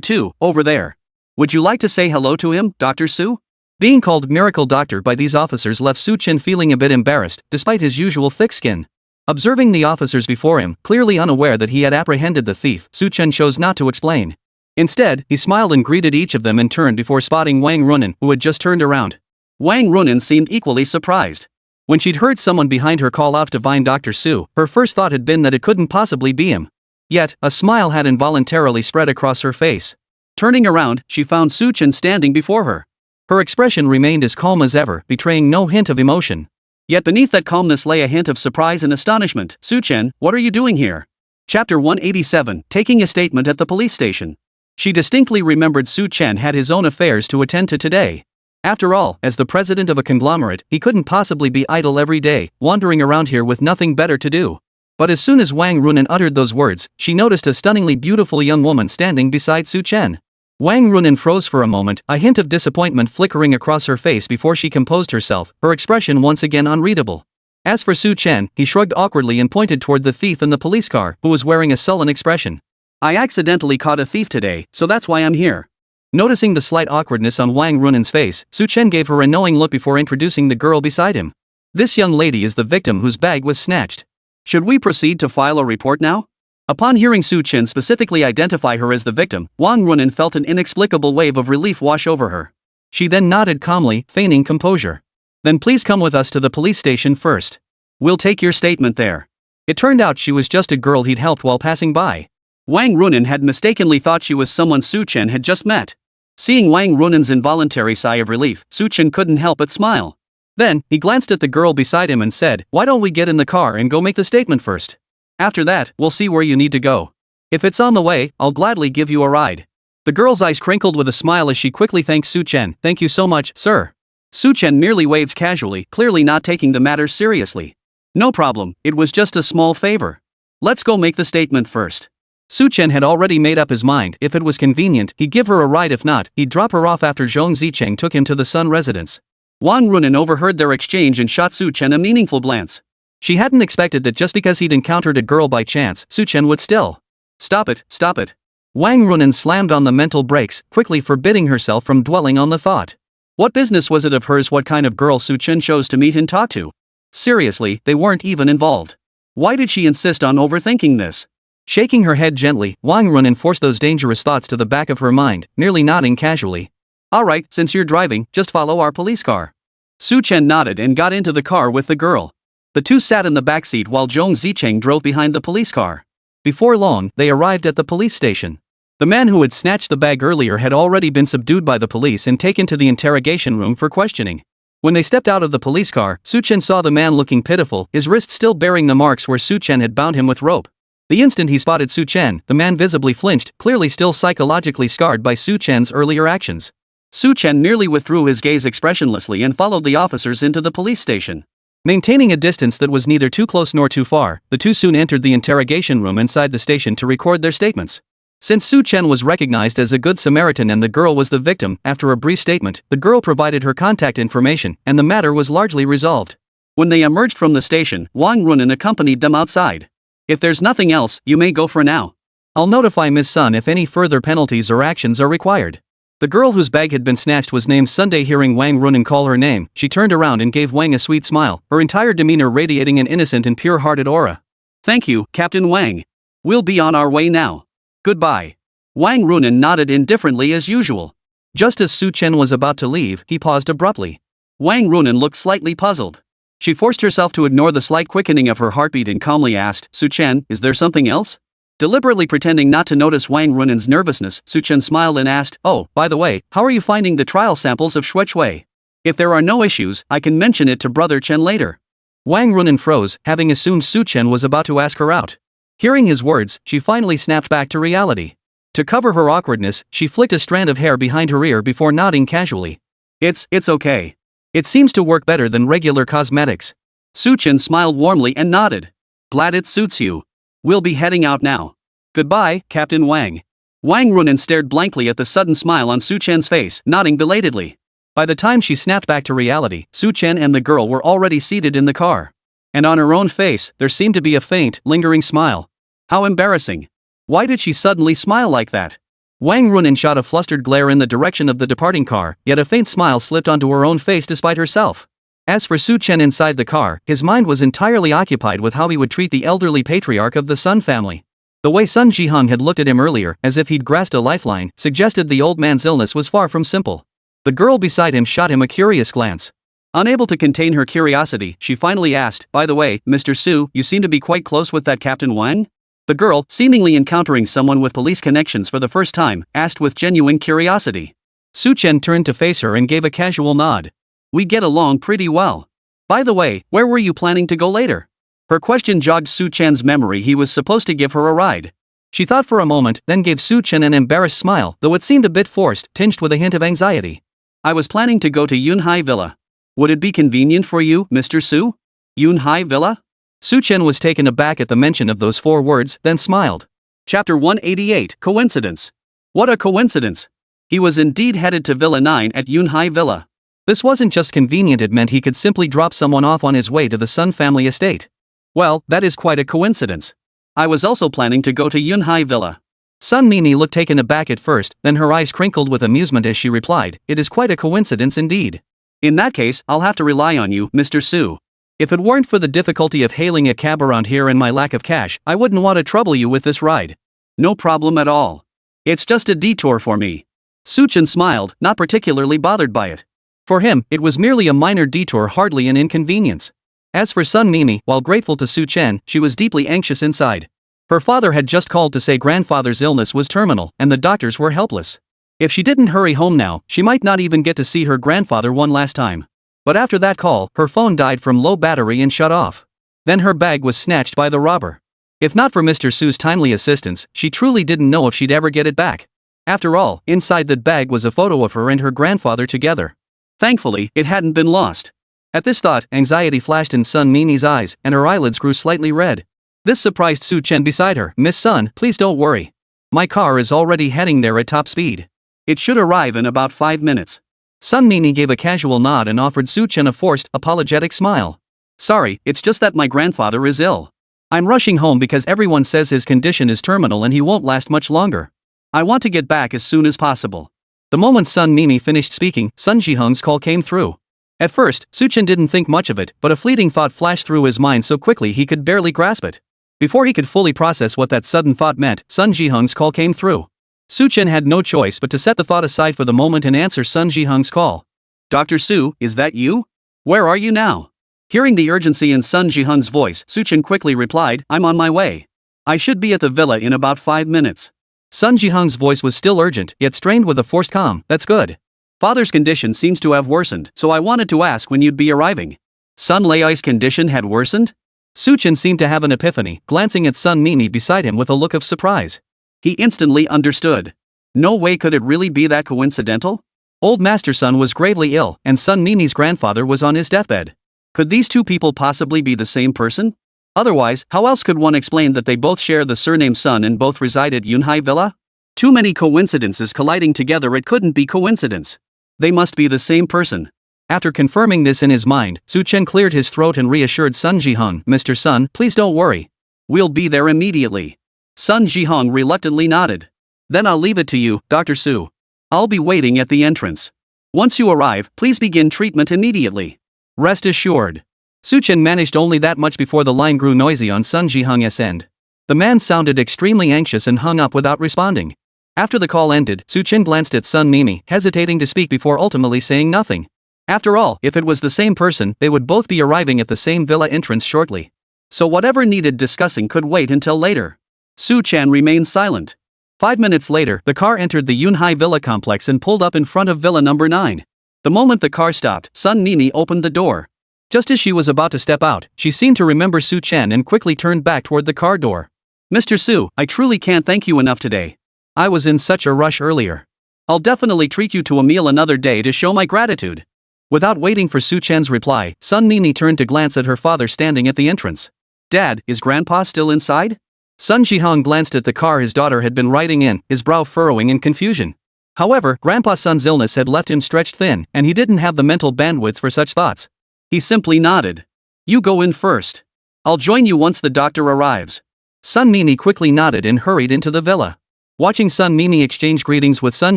too, over there. Would you like to say hello to him, Dr. Su? Being called Miracle Doctor by these officers left Chen feeling a bit embarrassed, despite his usual thick skin. Observing the officers before him, clearly unaware that he had apprehended the thief, Chen chose not to explain. Instead, he smiled and greeted each of them in turn before spotting Wang Runen, who had just turned around. Wang Runen seemed equally surprised. When she'd heard someone behind her call out divine Dr. Su, her first thought had been that it couldn't possibly be him. Yet, a smile had involuntarily spread across her face. Turning around, she found Chen standing before her. Her expression remained as calm as ever, betraying no hint of emotion. Yet beneath that calmness lay a hint of surprise and astonishment. Chen, what are you doing here? Chapter 187, Taking a Statement at the Police Station. She distinctly remembered Chen had his own affairs to attend to today. After all, as the president of a conglomerate, he couldn't possibly be idle every day, wandering around here with nothing better to do. But as soon as Wang Runen uttered those words, she noticed a stunningly beautiful young woman standing beside Chen. Wang Runen froze for a moment, a hint of disappointment flickering across her face before she composed herself, her expression once again unreadable. As for Chen, he shrugged awkwardly and pointed toward the thief in the police car, who was wearing a sullen expression. I accidentally caught a thief today, so that's why I'm here. Noticing the slight awkwardness on Wang Runen's face, Chen gave her a knowing look before introducing the girl beside him. This young lady is the victim whose bag was snatched. Should we proceed to file a report now? Upon hearing Chen specifically identify her as the victim, Wang Runen felt an inexplicable wave of relief wash over her. She then nodded calmly, feigning composure. Then please come with us to the police station first. We'll take your statement there. It turned out she was just a girl he'd helped while passing by. Wang Runan had mistakenly thought she was someone Su Chen had just met. Seeing Wang Runan's involuntary sigh of relief, Su Chen couldn't help but smile. Then, he glanced at the girl beside him and said, "Why don't we get in the car and go make the statement first? After that, we'll see where you need to go. If it's on the way, I'll gladly give you a ride." The girl's eyes crinkled with a smile as she quickly thanked Su Chen. "Thank you so much, sir." Su Chen merely waved casually, clearly not taking the matter seriously. "No problem, it was just a small favor. Let's go make the statement first." Su Chen had already made up his mind. If it was convenient, he'd give her a ride. If not, he'd drop her off after Zhong Zicheng took him to the Sun residence. Wang Runan overheard their exchange and shot Su Chen a meaningful glance. She hadn't expected that just because he'd encountered a girl by chance, Su Chen would still. Stop it, stop it." Wang Runan slammed on the mental brakes, quickly forbidding herself from dwelling on the thought. What business was it of hers what kind of girl Su Chen chose to meet and talk to? Seriously, they weren't even involved. Why did she insist on overthinking this? Shaking her head gently, Wang Runan forced those dangerous thoughts to the back of her mind, merely nodding casually. "Alright, since you're driving, just follow our police car." Su Chen nodded and got into the car with the girl. The two sat in the backseat while Zhong Zicheng drove behind the police car. Before long, they arrived at the police station. The man who had snatched the bag earlier had already been subdued by the police and taken to the interrogation room for questioning. When they stepped out of the police car, Su Chen saw the man looking pitiful, his wrist still bearing the marks where Su Chen had bound him with rope. The instant he spotted Su Chen, the man visibly flinched, clearly still psychologically scarred by Su Chen's earlier actions. Su Chen merely withdrew his gaze expressionlessly and followed the officers into the police station. Maintaining a distance that was neither too close nor too far, the two soon entered the interrogation room inside the station to record their statements. Since Su Chen was recognized as a good Samaritan and the girl was the victim, after a brief statement, the girl provided her contact information, and the matter was largely resolved. When they emerged from the station, Wang Runan accompanied them outside. "If there's nothing else, you may go for now. I'll notify Miss Sun if any further penalties or actions are required." The girl whose bag had been snatched was named Sunday. Hearing Wang Runan call her name, she turned around and gave Wang a sweet smile, her entire demeanor radiating an innocent and pure-hearted aura. "Thank you, Captain Wang. We'll be on our way now. Goodbye." Wang Runan nodded indifferently as usual. Just as Su Chen was about to leave, he paused abruptly. Wang Runan looked slightly puzzled. She forced herself to ignore the slight quickening of her heartbeat and calmly asked, "Su Chen, is there something else?" Deliberately pretending not to notice Wang Runan's nervousness, Su Chen smiled and asked, "Oh, by the way, how are you finding the trial samples of Shui? If there are no issues, I can mention it to Brother Chen later." Wang Runan froze, having assumed Su Chen was about to ask her out. Hearing his words, she finally snapped back to reality. To cover her awkwardness, she flicked a strand of hair behind her ear before nodding casually. It's okay. It seems to work better than regular cosmetics." Su Chen smiled warmly and nodded. "Glad it suits you. We'll be heading out now. Goodbye, Captain Wang." Wang Runan stared blankly at the sudden smile on Su Chen's face, nodding belatedly. By the time she snapped back to reality, Su Chen and the girl were already seated in the car. And on her own face, there seemed to be a faint, lingering smile. How embarrassing. Why did she suddenly smile like that? Wang Runan shot a flustered glare in the direction of the departing car, yet a faint smile slipped onto her own face despite herself. As for Su Chen inside the car, his mind was entirely occupied with how he would treat the elderly patriarch of the Sun family. The way Sun Jihang had looked at him earlier, as if he'd grasped a lifeline, suggested the old man's illness was far from simple. The girl beside him shot him a curious glance. Unable to contain her curiosity, she finally asked, "By the way, Mr. Su, you seem to be quite close with that Captain Wang?" The girl, seemingly encountering someone with police connections for the first time, asked with genuine curiosity. Su Chen turned to face her and gave a casual nod. "We get along pretty well. By the way, where were you planning to go later?" Her question jogged Su Chen's memory. He was supposed to give her a ride. She thought for a moment, then gave Su Chen an embarrassed smile, though it seemed a bit forced, tinged with a hint of anxiety. "I was planning to go to Yunhai Villa. Would it be convenient for you, Mr. Su?" "Yunhai Villa?" Su Chen was taken aback at the mention of those 4 words, then smiled. Chapter 188, Coincidence. What a coincidence! He was indeed headed to Villa 9 at Yunhai Villa. This wasn't just convenient, it meant he could simply drop someone off on his way to the Sun family estate. Well, that is quite a coincidence. I was also planning to go to Yunhai Villa. Sun Nini looked taken aback at first, then her eyes crinkled with amusement as she replied, "It is quite a coincidence indeed. In that case, I'll have to rely on you, Mr. Su. If it weren't for the difficulty of hailing a cab around here and my lack of cash, I wouldn't want to trouble you with this ride." "No problem at all. It's just a detour for me." Su Chen smiled, not particularly bothered by it. For him, it was merely a minor detour, hardly an inconvenience. As for Sun Mimi, while grateful to Su Chen, she was deeply anxious inside. Her father had just called to say grandfather's illness was terminal and the doctors were helpless. If she didn't hurry home now, she might not even get to see her grandfather one last time. But after that call, her phone died from low battery and shut off. Then her bag was snatched by the robber. If not for Mr. Su's timely assistance, she truly didn't know if she'd ever get it back. After all, inside that bag was a photo of her and her grandfather together. Thankfully, it hadn't been lost. At this thought, anxiety flashed in Sun Mimi's eyes, and her eyelids grew slightly red. This surprised Su Chen beside her. "Miss Sun, please don't worry. My car is already heading there at top speed. It should arrive in about 5 minutes. Sun Mimi gave a casual nod and offered Su Chen a forced, apologetic smile. "Sorry, it's just that my grandfather is ill. I'm rushing home because everyone says his condition is terminal and he won't last much longer. I want to get back as soon as possible." The moment Sun Mimi finished speaking, Sun Jihong's call came through. At first, Su Chen didn't think much of it, but a fleeting thought flashed through his mind so quickly he could barely grasp it. Before he could fully process what that sudden thought meant, Sun Jihong's call came through. Su Chen had no choice but to set the thought aside for the moment and answer Sun Jihong's call. "Dr. Su, is that you? Where are you now?" Hearing the urgency in Sun Jihong's voice, Su Chen quickly replied, "I'm on my way. I should be at the villa in about 5 minutes. Sun Jihong's voice was still urgent, yet strained with a forced calm. "That's good. Father's condition seems to have worsened, so I wanted to ask when you'd be arriving." Sun Lei's condition had worsened? Su Chen seemed to have an epiphany, glancing at Sun Mimi beside him with a look of surprise. He instantly understood. No way could it really be that coincidental? Old Master Sun was gravely ill, and Sun Mimi's grandfather was on his deathbed. Could these two people possibly be the same person? Otherwise, how else could one explain that they both share the surname Sun and both reside at Yunhai Villa? Too many coincidences colliding together, it couldn't be coincidence. They must be the same person. After confirming this in his mind, Su Chen cleared his throat and reassured Sun Jihong, "Mr. Sun, please don't worry. We'll be there immediately." Sun Jihong reluctantly nodded. "Then I'll leave it to you, Dr. Su. I'll be waiting at the entrance. Once you arrive, please begin treatment immediately. Rest assured." Su Chen managed only that much before the line grew noisy on Sun Jihong's end. The man sounded extremely anxious and hung up without responding. After the call ended, Su Chen glanced at Sun Mimi, hesitating to speak before ultimately saying nothing. After all, if it was the same person, they would both be arriving at the same villa entrance shortly. So whatever needed discussing could wait until later. Su Chen remained silent. 5 minutes later, the car entered the Yunhai Villa complex and pulled up in front of Villa number 9. The moment the car stopped, Sun Mimi opened the door. Just as she was about to step out, she seemed to remember Su Chen and quickly turned back toward the car door. "Mr. Su, I truly can't thank you enough today. I was in such a rush earlier. I'll definitely treat you to a meal another day to show my gratitude." Without waiting for Su Chen's reply, Sun Mimi turned to glance at her father standing at the entrance. "Dad, is Grandpa still inside?" Sun Jihong glanced at the car his daughter had been riding in, his brow furrowing in confusion. However, Grandpa Sun's illness had left him stretched thin, and he didn't have the mental bandwidth for such thoughts. He simply nodded. "You go in first. I'll join you once the doctor arrives." Sun Mimi quickly nodded and hurried into the villa. Watching Sun Mimi exchange greetings with Sun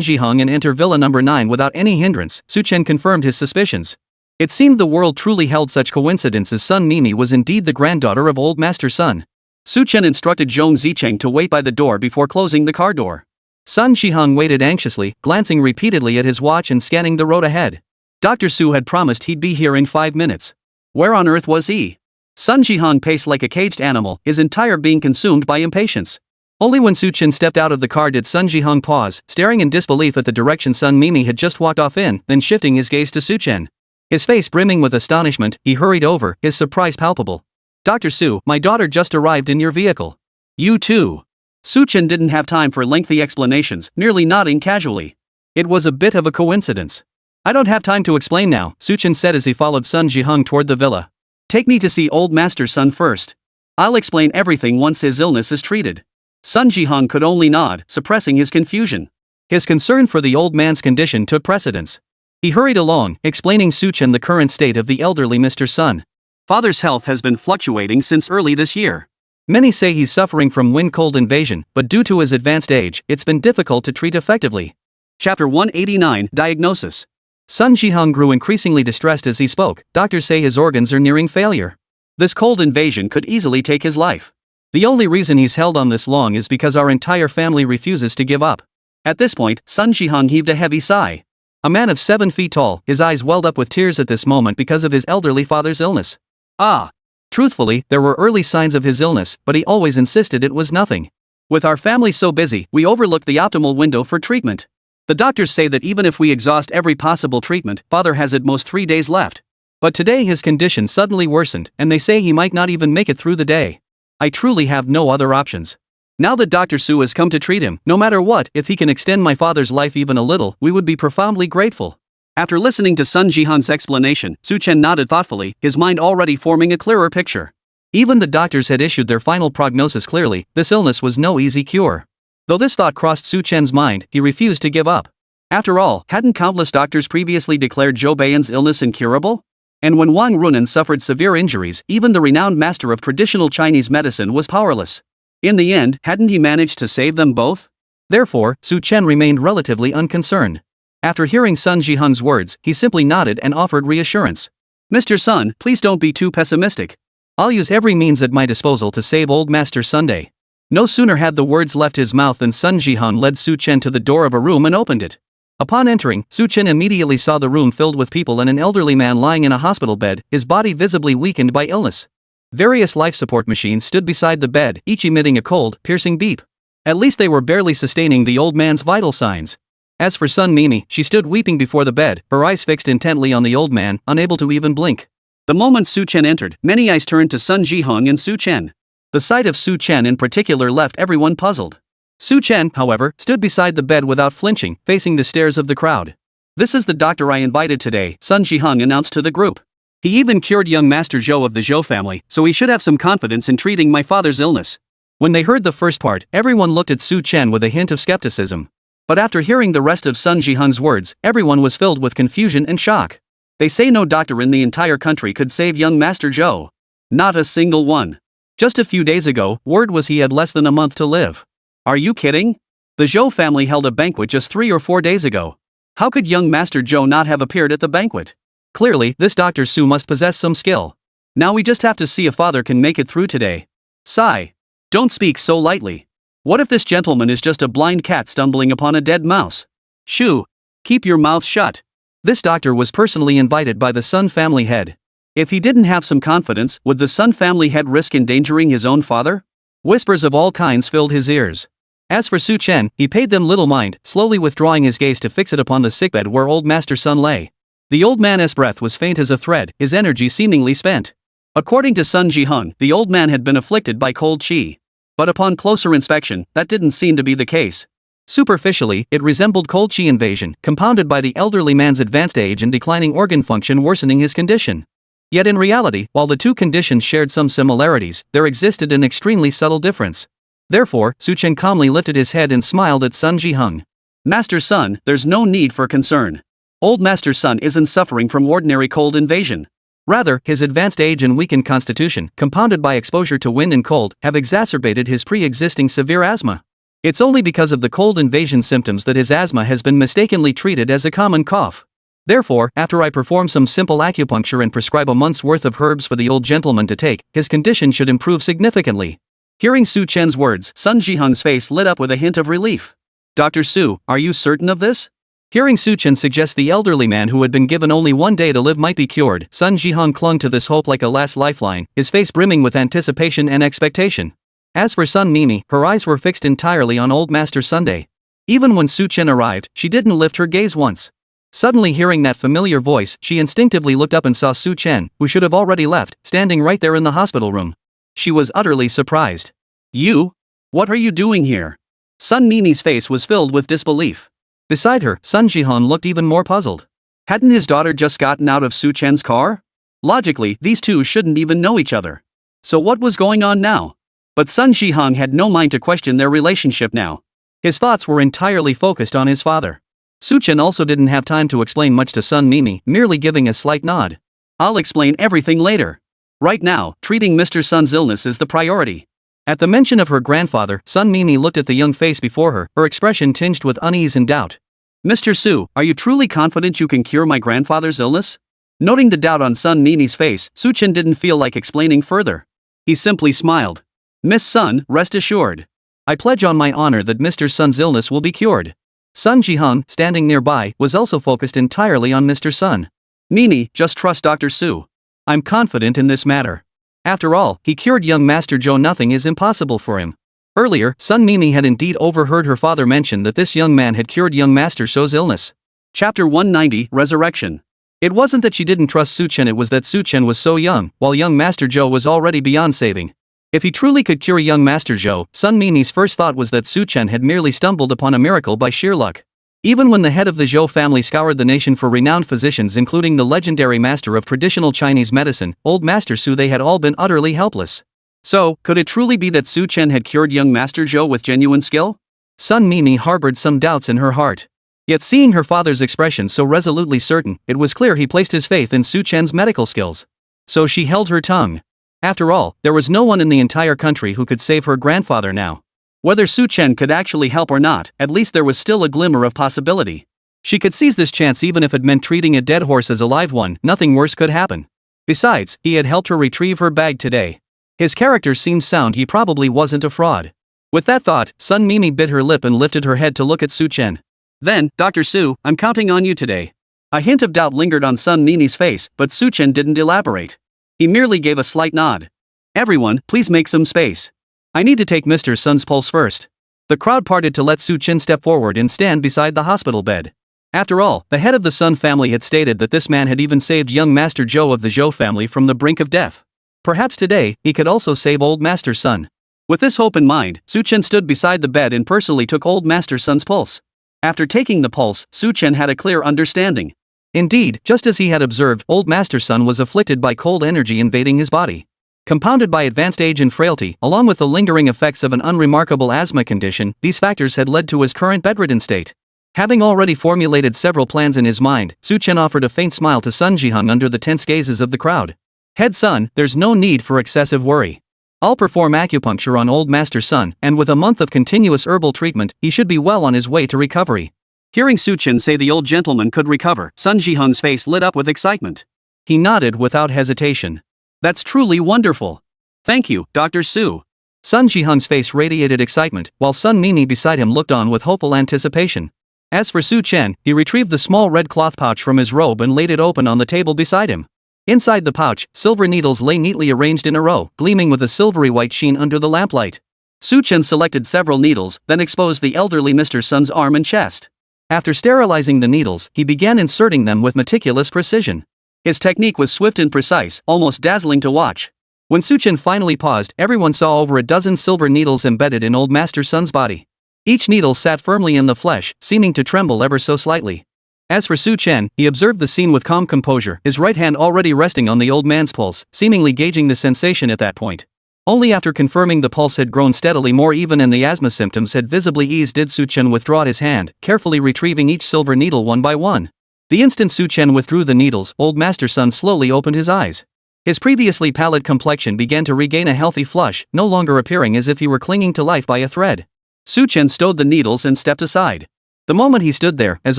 Jihong and enter Villa number 9 without any hindrance, Su Chen confirmed his suspicions. It seemed the world truly held such coincidences. Sun Mimi was indeed the granddaughter of Old Master Sun. Su Chen instructed Zhong Zicheng to wait by the door before closing the car door. Sun Jihong waited anxiously, glancing repeatedly at his watch and scanning the road ahead. Dr. Su had promised he'd be here in 5 minutes. Where on earth was he? Sun Jihong paced like a caged animal, his entire being consumed by impatience. Only when Su Chen stepped out of the car did Sun Jihong pause, staring in disbelief at the direction Sun Mimi had just walked off in, then shifting his gaze to Su Chen. His face brimming with astonishment, he hurried over, his surprise palpable. "Dr. Su, my daughter just arrived in your vehicle." "You too?" Su Chen didn't have time for lengthy explanations, merely nodding casually. It was a bit of a coincidence. "I don't have time to explain now," Su Chen said as he followed Sun Jihong toward the villa. "Take me to see Old Master Sun first. I'll explain everything once his illness is treated." Sun Jihong could only nod, suppressing his confusion. His concern for the old man's condition took precedence. He hurried along, explaining Su Chen the current state of the elderly Mr. Sun. "Father's health has been fluctuating since early this year. Many say he's suffering from wind-cold invasion, but due to his advanced age, it's been difficult to treat effectively." Chapter 189, Diagnosis. Sun Jihong grew increasingly distressed as he spoke. "Doctors say his organs are nearing failure. This cold invasion could easily take his life. The only reason he's held on this long is because our entire family refuses to give up." At this point, Sun Jihong heaved a heavy sigh. A man of 7 feet tall, his eyes welled up with tears at this moment because of his elderly father's illness. Ah. Truthfully, there were early signs of his illness, but he always insisted it was nothing. With our family so busy, we overlooked the optimal window for treatment. The doctors say that even if we exhaust every possible treatment, father has at most 3 days left. But today his condition suddenly worsened, and they say he might not even make it through the day. I truly have no other options. Now that Dr. Su has come to treat him, no matter what, if he can extend my father's life even a little, we would be profoundly grateful. After listening to Sun Jihan's explanation, Su Chen nodded thoughtfully, his mind already forming a clearer picture. Even the doctors had issued their final prognosis clearly: this illness was no easy cure. Though this thought crossed Su Chen's mind, he refused to give up. After all, hadn't countless doctors previously declared Zhou Beiyan's illness incurable? And when Wang Runan suffered severe injuries, even the renowned master of traditional Chinese medicine was powerless. In the end, hadn't he managed to save them both? Therefore, Su Chen remained relatively unconcerned. After hearing Sun Jihan's words, he simply nodded and offered reassurance. Mr. Sun, please don't be too pessimistic. I'll use every means at my disposal to save old Master Sunday. No sooner had the words left his mouth than Sun Jihan led Su Chen to the door of a room and opened it. Upon entering, Su Chen immediately saw the room filled with people and an elderly man lying in a hospital bed, his body visibly weakened by illness. Various life support machines stood beside the bed, each emitting a cold, piercing beep. At least they were barely sustaining the old man's vital signs. As for Sun Mimi, she stood weeping before the bed, her eyes fixed intently on the old man, unable to even blink. The moment Su Chen entered, many eyes turned to Sun Jihong and Su Chen. The sight of Su Chen in particular left everyone puzzled. Su Chen, however, stood beside the bed without flinching, facing the stares of the crowd. "This is the doctor I invited today," Sun Jihong announced to the group. "He even cured young Master Zhou of the Zhou family, so he should have some confidence in treating my father's illness." When they heard the first part, everyone looked at Su Chen with a hint of skepticism. But after hearing the rest of Sun Jihong's words, everyone was filled with confusion and shock. They say no doctor in the entire country could save young Master Zhou. Not a single one. Just a few days ago, word was he had less than a month to live. Are you kidding? The Zhou family held a banquet just 3 or 4 days ago. How could young Master Zhou not have appeared at the banquet? Clearly, this Dr. Su must possess some skill. Now we just have to see if father can make it through today. Sigh. Don't speak so lightly. What if this gentleman is just a blind cat stumbling upon a dead mouse? Shoo! Keep your mouth shut. This doctor was personally invited by the Sun family head. If he didn't have some confidence, would the Sun family head risk endangering his own father? Whispers of all kinds filled his ears. As for Su Chen, he paid them little mind, slowly withdrawing his gaze to fix it upon the sickbed where old Master Sun lay. The old man's breath was faint as a thread, his energy seemingly spent. According to Sun Jihong, the old man had been afflicted by cold qi. But upon closer inspection, that didn't seem to be the case. Superficially, it resembled cold qi invasion, compounded by the elderly man's advanced age and declining organ function worsening his condition. Yet in reality, while the two conditions shared some similarities, there existed an extremely subtle difference. Therefore, Su Chen calmly lifted his head and smiled at Sun Jihong. "Master Sun, there's no need for concern. Old Master Sun isn't suffering from ordinary cold invasion. Rather, his advanced age and weakened constitution, compounded by exposure to wind and cold, have exacerbated his pre-existing severe asthma. It's only because of the cold invasion symptoms that his asthma has been mistakenly treated as a common cough. Therefore, after I perform some simple acupuncture and prescribe a month's worth of herbs for the old gentleman to take, his condition should improve significantly." Hearing Su Chen's words, Sun Jihong's face lit up with a hint of relief. "Dr. Su, are you certain of this?" Hearing Su Chen suggest the elderly man who had been given only 1 day to live might be cured, Sun Jihong clung to this hope like a last lifeline, his face brimming with anticipation and expectation. As for Sun Mimi, her eyes were fixed entirely on old Master Sunday. Even when Su Chen arrived, she didn't lift her gaze once. Suddenly hearing that familiar voice, she instinctively looked up and saw Su Chen, who should have already left, standing right there in the hospital room. She was utterly surprised. "You? What are you doing here?" Sun Mimi's face was filled with disbelief. Beside her, Sun Jihong looked even more puzzled. Hadn't his daughter just gotten out of Su Chen's car? Logically, these two shouldn't even know each other. So what was going on now? But Sun Jihong had no mind to question their relationship now. His thoughts were entirely focused on his father. Su Chen also didn't have time to explain much to Sun Mimi, merely giving a slight nod. "I'll explain everything later. Right now, treating Mr. Sun's illness is the priority." At the mention of her grandfather, Sun Mimi looked at the young face before her, her expression tinged with unease and doubt. "Mr. Su, are you truly confident you can cure my grandfather's illness?" Noting the doubt on Sun Mimi's face, Su Chen didn't feel like explaining further. He simply smiled. "Miss Sun, rest assured. I pledge on my honor that Mr. Sun's illness will be cured." Sun Jihong, standing nearby, was also focused entirely on Mr. Sun. "Mimi, just trust Dr. Su. I'm confident in this matter. After all, he cured young Master Zhou. Nothing is impossible for him. Earlier, Sun Mimi had indeed overheard her father mention that this young man had cured young Master Zhou's illness. Chapter 190, Resurrection. It wasn't that she didn't trust Su Chen, it was that Su Chen was so young, while young Master Zhou was already beyond saving. If he truly could cure young Master Zhou, Sun Mimi's first thought was that Su Chen had merely stumbled upon a miracle by sheer luck. Even when the head of the Zhou family scoured the nation for renowned physicians including the legendary master of traditional Chinese medicine, old Master Su, they had all been utterly helpless. So, could it truly be that Su Chen had cured young Master Zhou with genuine skill? Sun Mimi harbored some doubts in her heart. Yet seeing her father's expression so resolutely certain, it was clear he placed his faith in Su Chen's medical skills. So she held her tongue. After all, there was no one in the entire country who could save her grandfather now. Whether Su Chen could actually help or not, at least there was still a glimmer of possibility. She could seize this chance even if it meant treating a dead horse as a live one. Nothing worse could happen. Besides, he had helped her retrieve her bag today. His character seemed sound, he probably wasn't a fraud. With that thought, Sun Mimi bit her lip and lifted her head to look at Su Chen. Then, Dr. Su, I'm counting on you today. A hint of doubt lingered on Sun Mimi's face, but Su Chen didn't elaborate. He merely gave a slight nod. Everyone, please make some space. I need to take Mr. Sun's pulse first. The crowd parted to let Su Chen step forward and stand beside the hospital bed. After all, the head of the Sun family had stated that this man had even saved young Master Zhou of the Zhou family from the brink of death. Perhaps today, he could also save old Master Sun. With this hope in mind, Su Chen stood beside the bed and personally took old Master Sun's pulse. After taking the pulse, Su Chen had a clear understanding. Indeed, just as he had observed, old Master Sun was afflicted by cold energy invading his body. Compounded by advanced age and frailty, along with the lingering effects of an unremarkable asthma condition, these factors had led to his current bedridden state. Having already formulated several plans in his mind, Su Chen offered a faint smile to Sun Jihung under the tense gazes of the crowd. Head Sun, there's no need for excessive worry. I'll perform acupuncture on old Master Sun, and with a month of continuous herbal treatment, he should be well on his way to recovery. Hearing Su Chen say the old gentleman could recover, Sun Jihung's face lit up with excitement. He nodded without hesitation. That's truly wonderful. Thank you, Dr. Su. Sun Jihung's face radiated excitement, while Sun Mimi beside him looked on with hopeful anticipation. As for Su Chen, he retrieved the small red cloth pouch from his robe and laid it open on the table beside him. Inside the pouch, silver needles lay neatly arranged in a row, gleaming with a silvery white sheen under the lamplight. Su Chen selected several needles, then exposed the elderly Mr. Sun's arm and chest. After sterilizing the needles, he began inserting them with meticulous precision. His technique was swift and precise, almost dazzling to watch. When Su Chen finally paused, everyone saw over a dozen silver needles embedded in old Master Sun's body. Each needle sat firmly in the flesh, seeming to tremble ever so slightly. As for Su Chen, he observed the scene with calm composure, his right hand already resting on the old man's pulse, seemingly gauging the sensation at that point. Only after confirming the pulse had grown steadily more even and the asthma symptoms had visibly eased did Su Chen withdraw his hand, carefully retrieving each silver needle one by one. The instant Su Chen withdrew the needles, old Master Sun slowly opened his eyes. His previously pallid complexion began to regain a healthy flush, no longer appearing as if he were clinging to life by a thread. Su Chen stowed the needles and stepped aside. The moment he stood there, as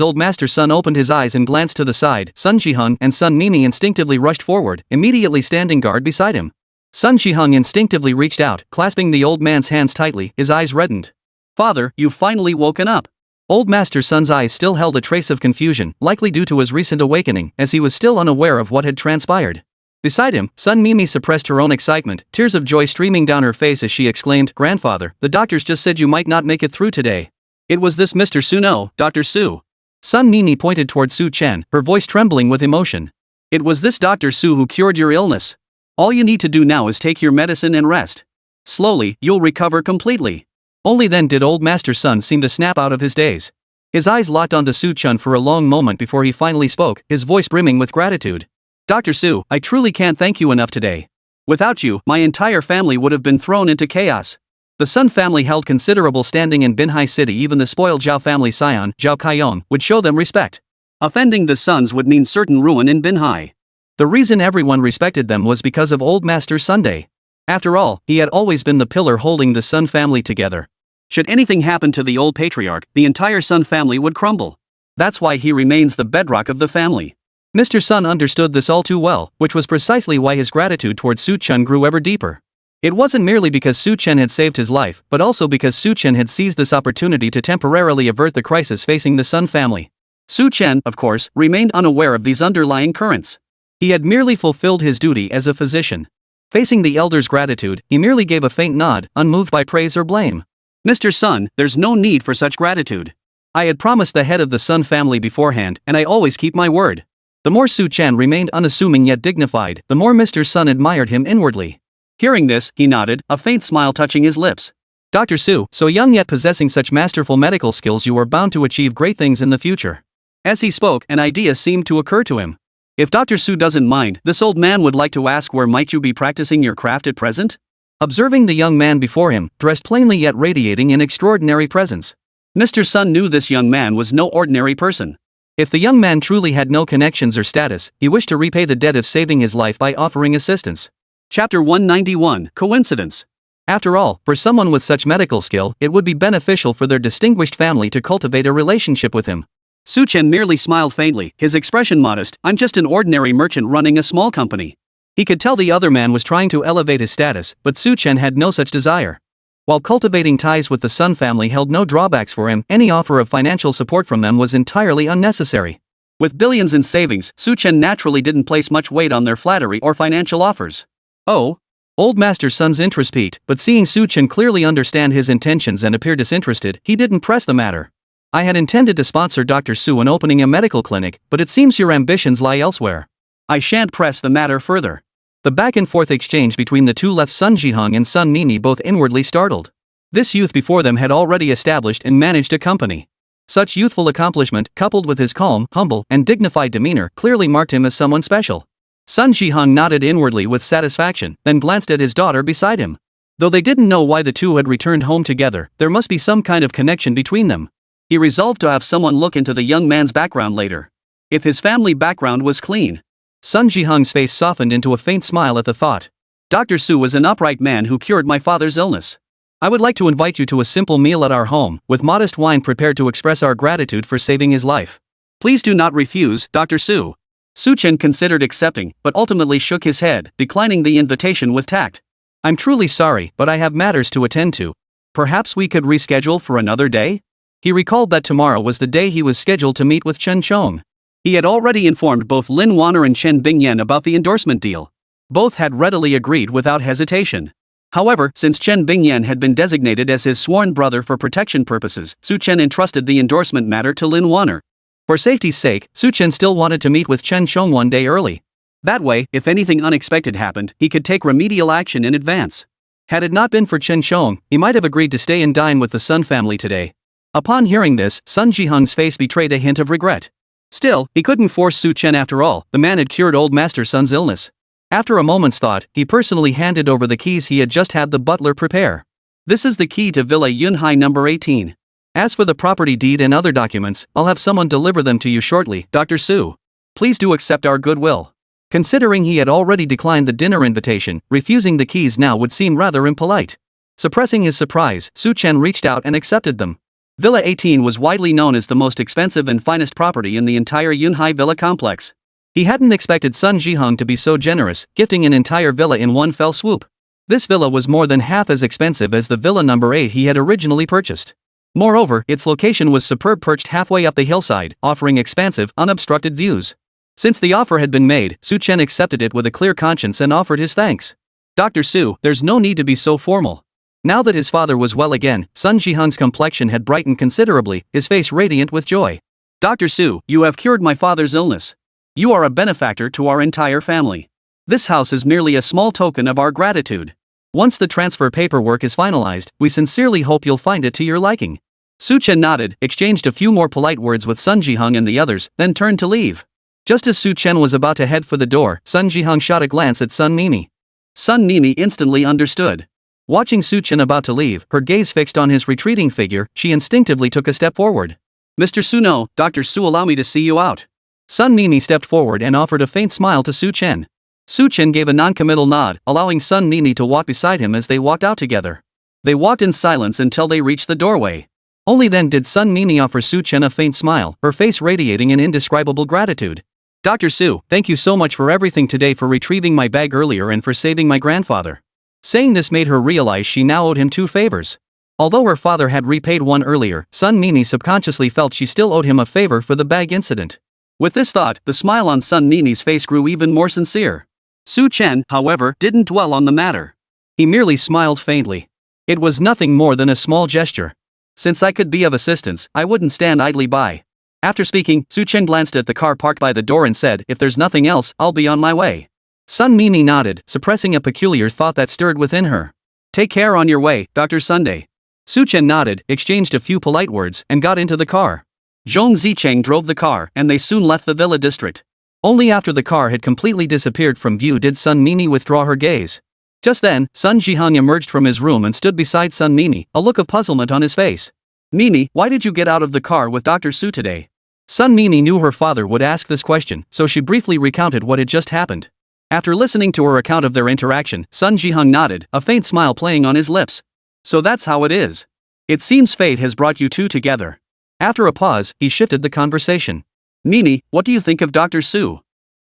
old Master Sun opened his eyes and glanced to the side, Sun Jihung and Sun Mimi instinctively rushed forward, immediately standing guard beside him. Sun Jihung instinctively reached out, clasping the old man's hands tightly, his eyes reddened. Father, you've finally woken up. Old Master Sun's eyes still held a trace of confusion, likely due to his recent awakening, as he was still unaware of what had transpired. Beside him, Sun Mimi suppressed her own excitement, tears of joy streaming down her face as she exclaimed, Grandfather, the doctors just said you might not make it through today. It was this Mr. Su, no, Dr. Su. Sun Mimi pointed toward Su Chen, her voice trembling with emotion. It was this Dr. Su who cured your illness. All you need to do now is take your medicine and rest. Slowly, you'll recover completely. Only then did old Master Sun seem to snap out of his daze. His eyes locked onto Su Chen for a long moment before he finally spoke, his voice brimming with gratitude. Dr. Su, I truly can't thank you enough today. Without you, my entire family would have been thrown into chaos. The Sun family held considerable standing in Binhai City. Even the spoiled Zhao family scion, Zhao Kaiyong, would show them respect. Offending the Suns would mean certain ruin in Binhai. The reason everyone respected them was because of old Master Sunday. After all, he had always been the pillar holding the Sun family together. Should anything happen to the old patriarch, the entire Sun family would crumble. That's why he remains the bedrock of the family. Mr. Sun understood this all too well, which was precisely why his gratitude towards Su Chen grew ever deeper. It wasn't merely because Su Chen had saved his life, but also because Su Chen had seized this opportunity to temporarily avert the crisis facing the Sun family. Su Chen, of course, remained unaware of these underlying currents. He had merely fulfilled his duty as a physician. Facing the elder's gratitude, he merely gave a faint nod, unmoved by praise or blame. Mr. Sun, there's no need for such gratitude. I had promised the head of the Sun family beforehand, and I always keep my word. The more Su Chen remained unassuming yet dignified, the more Mr. Sun admired him inwardly. Hearing this, he nodded, a faint smile touching his lips. Dr. Su, so young yet possessing such masterful medical skills, you are bound to achieve great things in the future. As he spoke, an idea seemed to occur to him. If Dr. Su doesn't mind, this old man would like to ask, where might you be practicing your craft at present? Observing the young man before him, dressed plainly yet radiating in extraordinary presence, Mr. Sun knew this young man was no ordinary person. If the young man truly had no connections or status, he wished to repay the debt of saving his life by offering assistance. Chapter 191, Coincidence. After all, for someone with such medical skill, it would be beneficial for their distinguished family to cultivate a relationship with him. Su Chen merely smiled faintly, his expression modest. I'm just an ordinary merchant running a small company. He could tell the other man was trying to elevate his status, but Su Chen had no such desire. While cultivating ties with the Sun family held no drawbacks for him, any offer of financial support from them was entirely unnecessary. With billions in savings, Su Chen naturally didn't place much weight on their flattery or financial offers. Oh? Old Master Sun's interest peaked, but seeing Su Chen clearly understand his intentions and appear disinterested, he didn't press the matter. I had intended to sponsor Dr. Su in opening a medical clinic, but it seems your ambitions lie elsewhere. I shan't press the matter further. The back-and-forth exchange between the two left Sun Jihong and Sun Nini both inwardly startled. This youth before them had already established and managed a company. Such youthful accomplishment, coupled with his calm, humble, and dignified demeanor, clearly marked him as someone special. Sun Jihong nodded inwardly with satisfaction, then glanced at his daughter beside him. Though they didn't know why the two had returned home together, there must be some kind of connection between them. He resolved to have someone look into the young man's background later. If his family background was clean. Sun Jihong's face softened into a faint smile at the thought. Dr. Su was an upright man who cured my father's illness. I would like to invite you to a simple meal at our home, with modest wine prepared to express our gratitude for saving his life. Please do not refuse, Dr. Su. Su Chen considered accepting, but ultimately shook his head, declining the invitation with tact. I'm truly sorry, but I have matters to attend to. Perhaps we could reschedule for another day? He recalled that tomorrow was the day he was scheduled to meet with Chen Chong. He had already informed both Lin Wanner and Chen Bingyan about the endorsement deal. Both had readily agreed without hesitation. However, since Chen Bingyan had been designated as his sworn brother for protection purposes, Su Chen entrusted the endorsement matter to Lin Wanner. For safety's sake, Su Chen still wanted to meet with Chen Chong one day early. That way, if anything unexpected happened, he could take remedial action in advance. Had it not been for Chen Chong, he might have agreed to stay and dine with the Sun family today. Upon hearing this, Sun Jihong's face betrayed a hint of regret. Still, he couldn't force Su Chen after all, the man had cured old Master Sun's illness. After a moment's thought, he personally handed over the keys he had just had the butler prepare. This is the key to Villa Yunhai number 18. As for the property deed and other documents, I'll have someone deliver them to you shortly, Dr. Su. Please do accept our goodwill. Considering he had already declined the dinner invitation, refusing the keys now would seem rather impolite. Suppressing his surprise, Su Chen reached out and accepted them. Villa 18 was widely known as the most expensive and finest property in the entire Yunhai Villa complex. He hadn't expected Sun Jihong to be so generous, gifting an entire villa in one fell swoop. This villa was more than half as expensive as the villa number 8 he had originally purchased. Moreover, its location was superb, perched halfway up the hillside, offering expansive, unobstructed views. Since the offer had been made, Su Chen accepted it with a clear conscience and offered his thanks. Dr. Su, there's no need to be so formal. Now that his father was well again, Sun Jihong's complexion had brightened considerably, his face radiant with joy. Dr. Su, you have cured my father's illness. You are a benefactor to our entire family. This house is merely a small token of our gratitude. Once the transfer paperwork is finalized, we sincerely hope you'll find it to your liking. Su Chen nodded, exchanged a few more polite words with Sun Jihong and the others, then turned to leave. Just as Su Chen was about to head for the door, Sun Jihong shot a glance at Sun Nini. Sun Nini instantly understood. Watching Su Chen about to leave, her gaze fixed on his retreating figure, she instinctively took a step forward. Mr. Suno, Dr. Su, allow me to see you out. Sun Nini stepped forward and offered a faint smile to Su Chen. Su Chen gave a non-committal nod, allowing Sun Nini to walk beside him as they walked out together. They walked in silence until they reached the doorway. Only then did Sun Nini offer Su Chen a faint smile, her face radiating in indescribable gratitude. Dr. Su, thank you so much for everything today, for retrieving my bag earlier and for saving my grandfather. Saying this made her realize she now owed him 2 favors. Although her father had repaid one earlier, Sun Nini subconsciously felt she still owed him a favor for the bag incident. With this thought, the smile on Sun Nini's face grew even more sincere. Su Chen, however, didn't dwell on the matter. He merely smiled faintly. It was nothing more than a small gesture. Since I could be of assistance, I wouldn't stand idly by. After speaking, Su Chen glanced at the car parked by the door and said, "If there's nothing else, I'll be on my way." Sun Nini nodded, suppressing a peculiar thought that stirred within her. "Take care on your way, Dr. Sunday." Su Chen nodded, exchanged a few polite words, and got into the car. Zhong Zicheng drove the car, and they soon left the villa district. Only after the car had completely disappeared from view did Sun Nini withdraw her gaze. Just then, Sun Jihang emerged from his room and stood beside Sun Nini, a look of puzzlement on his face. "Nini, why did you get out of the car with Dr. Su today?" Sun Nini knew her father would ask this question, so she briefly recounted what had just happened. After listening to her account of their interaction, Sun Jihang nodded, a faint smile playing on his lips. "So that's how it is. It seems fate has brought you two together." After a pause, he shifted the conversation. "Nini, what do you think of Dr. Su?"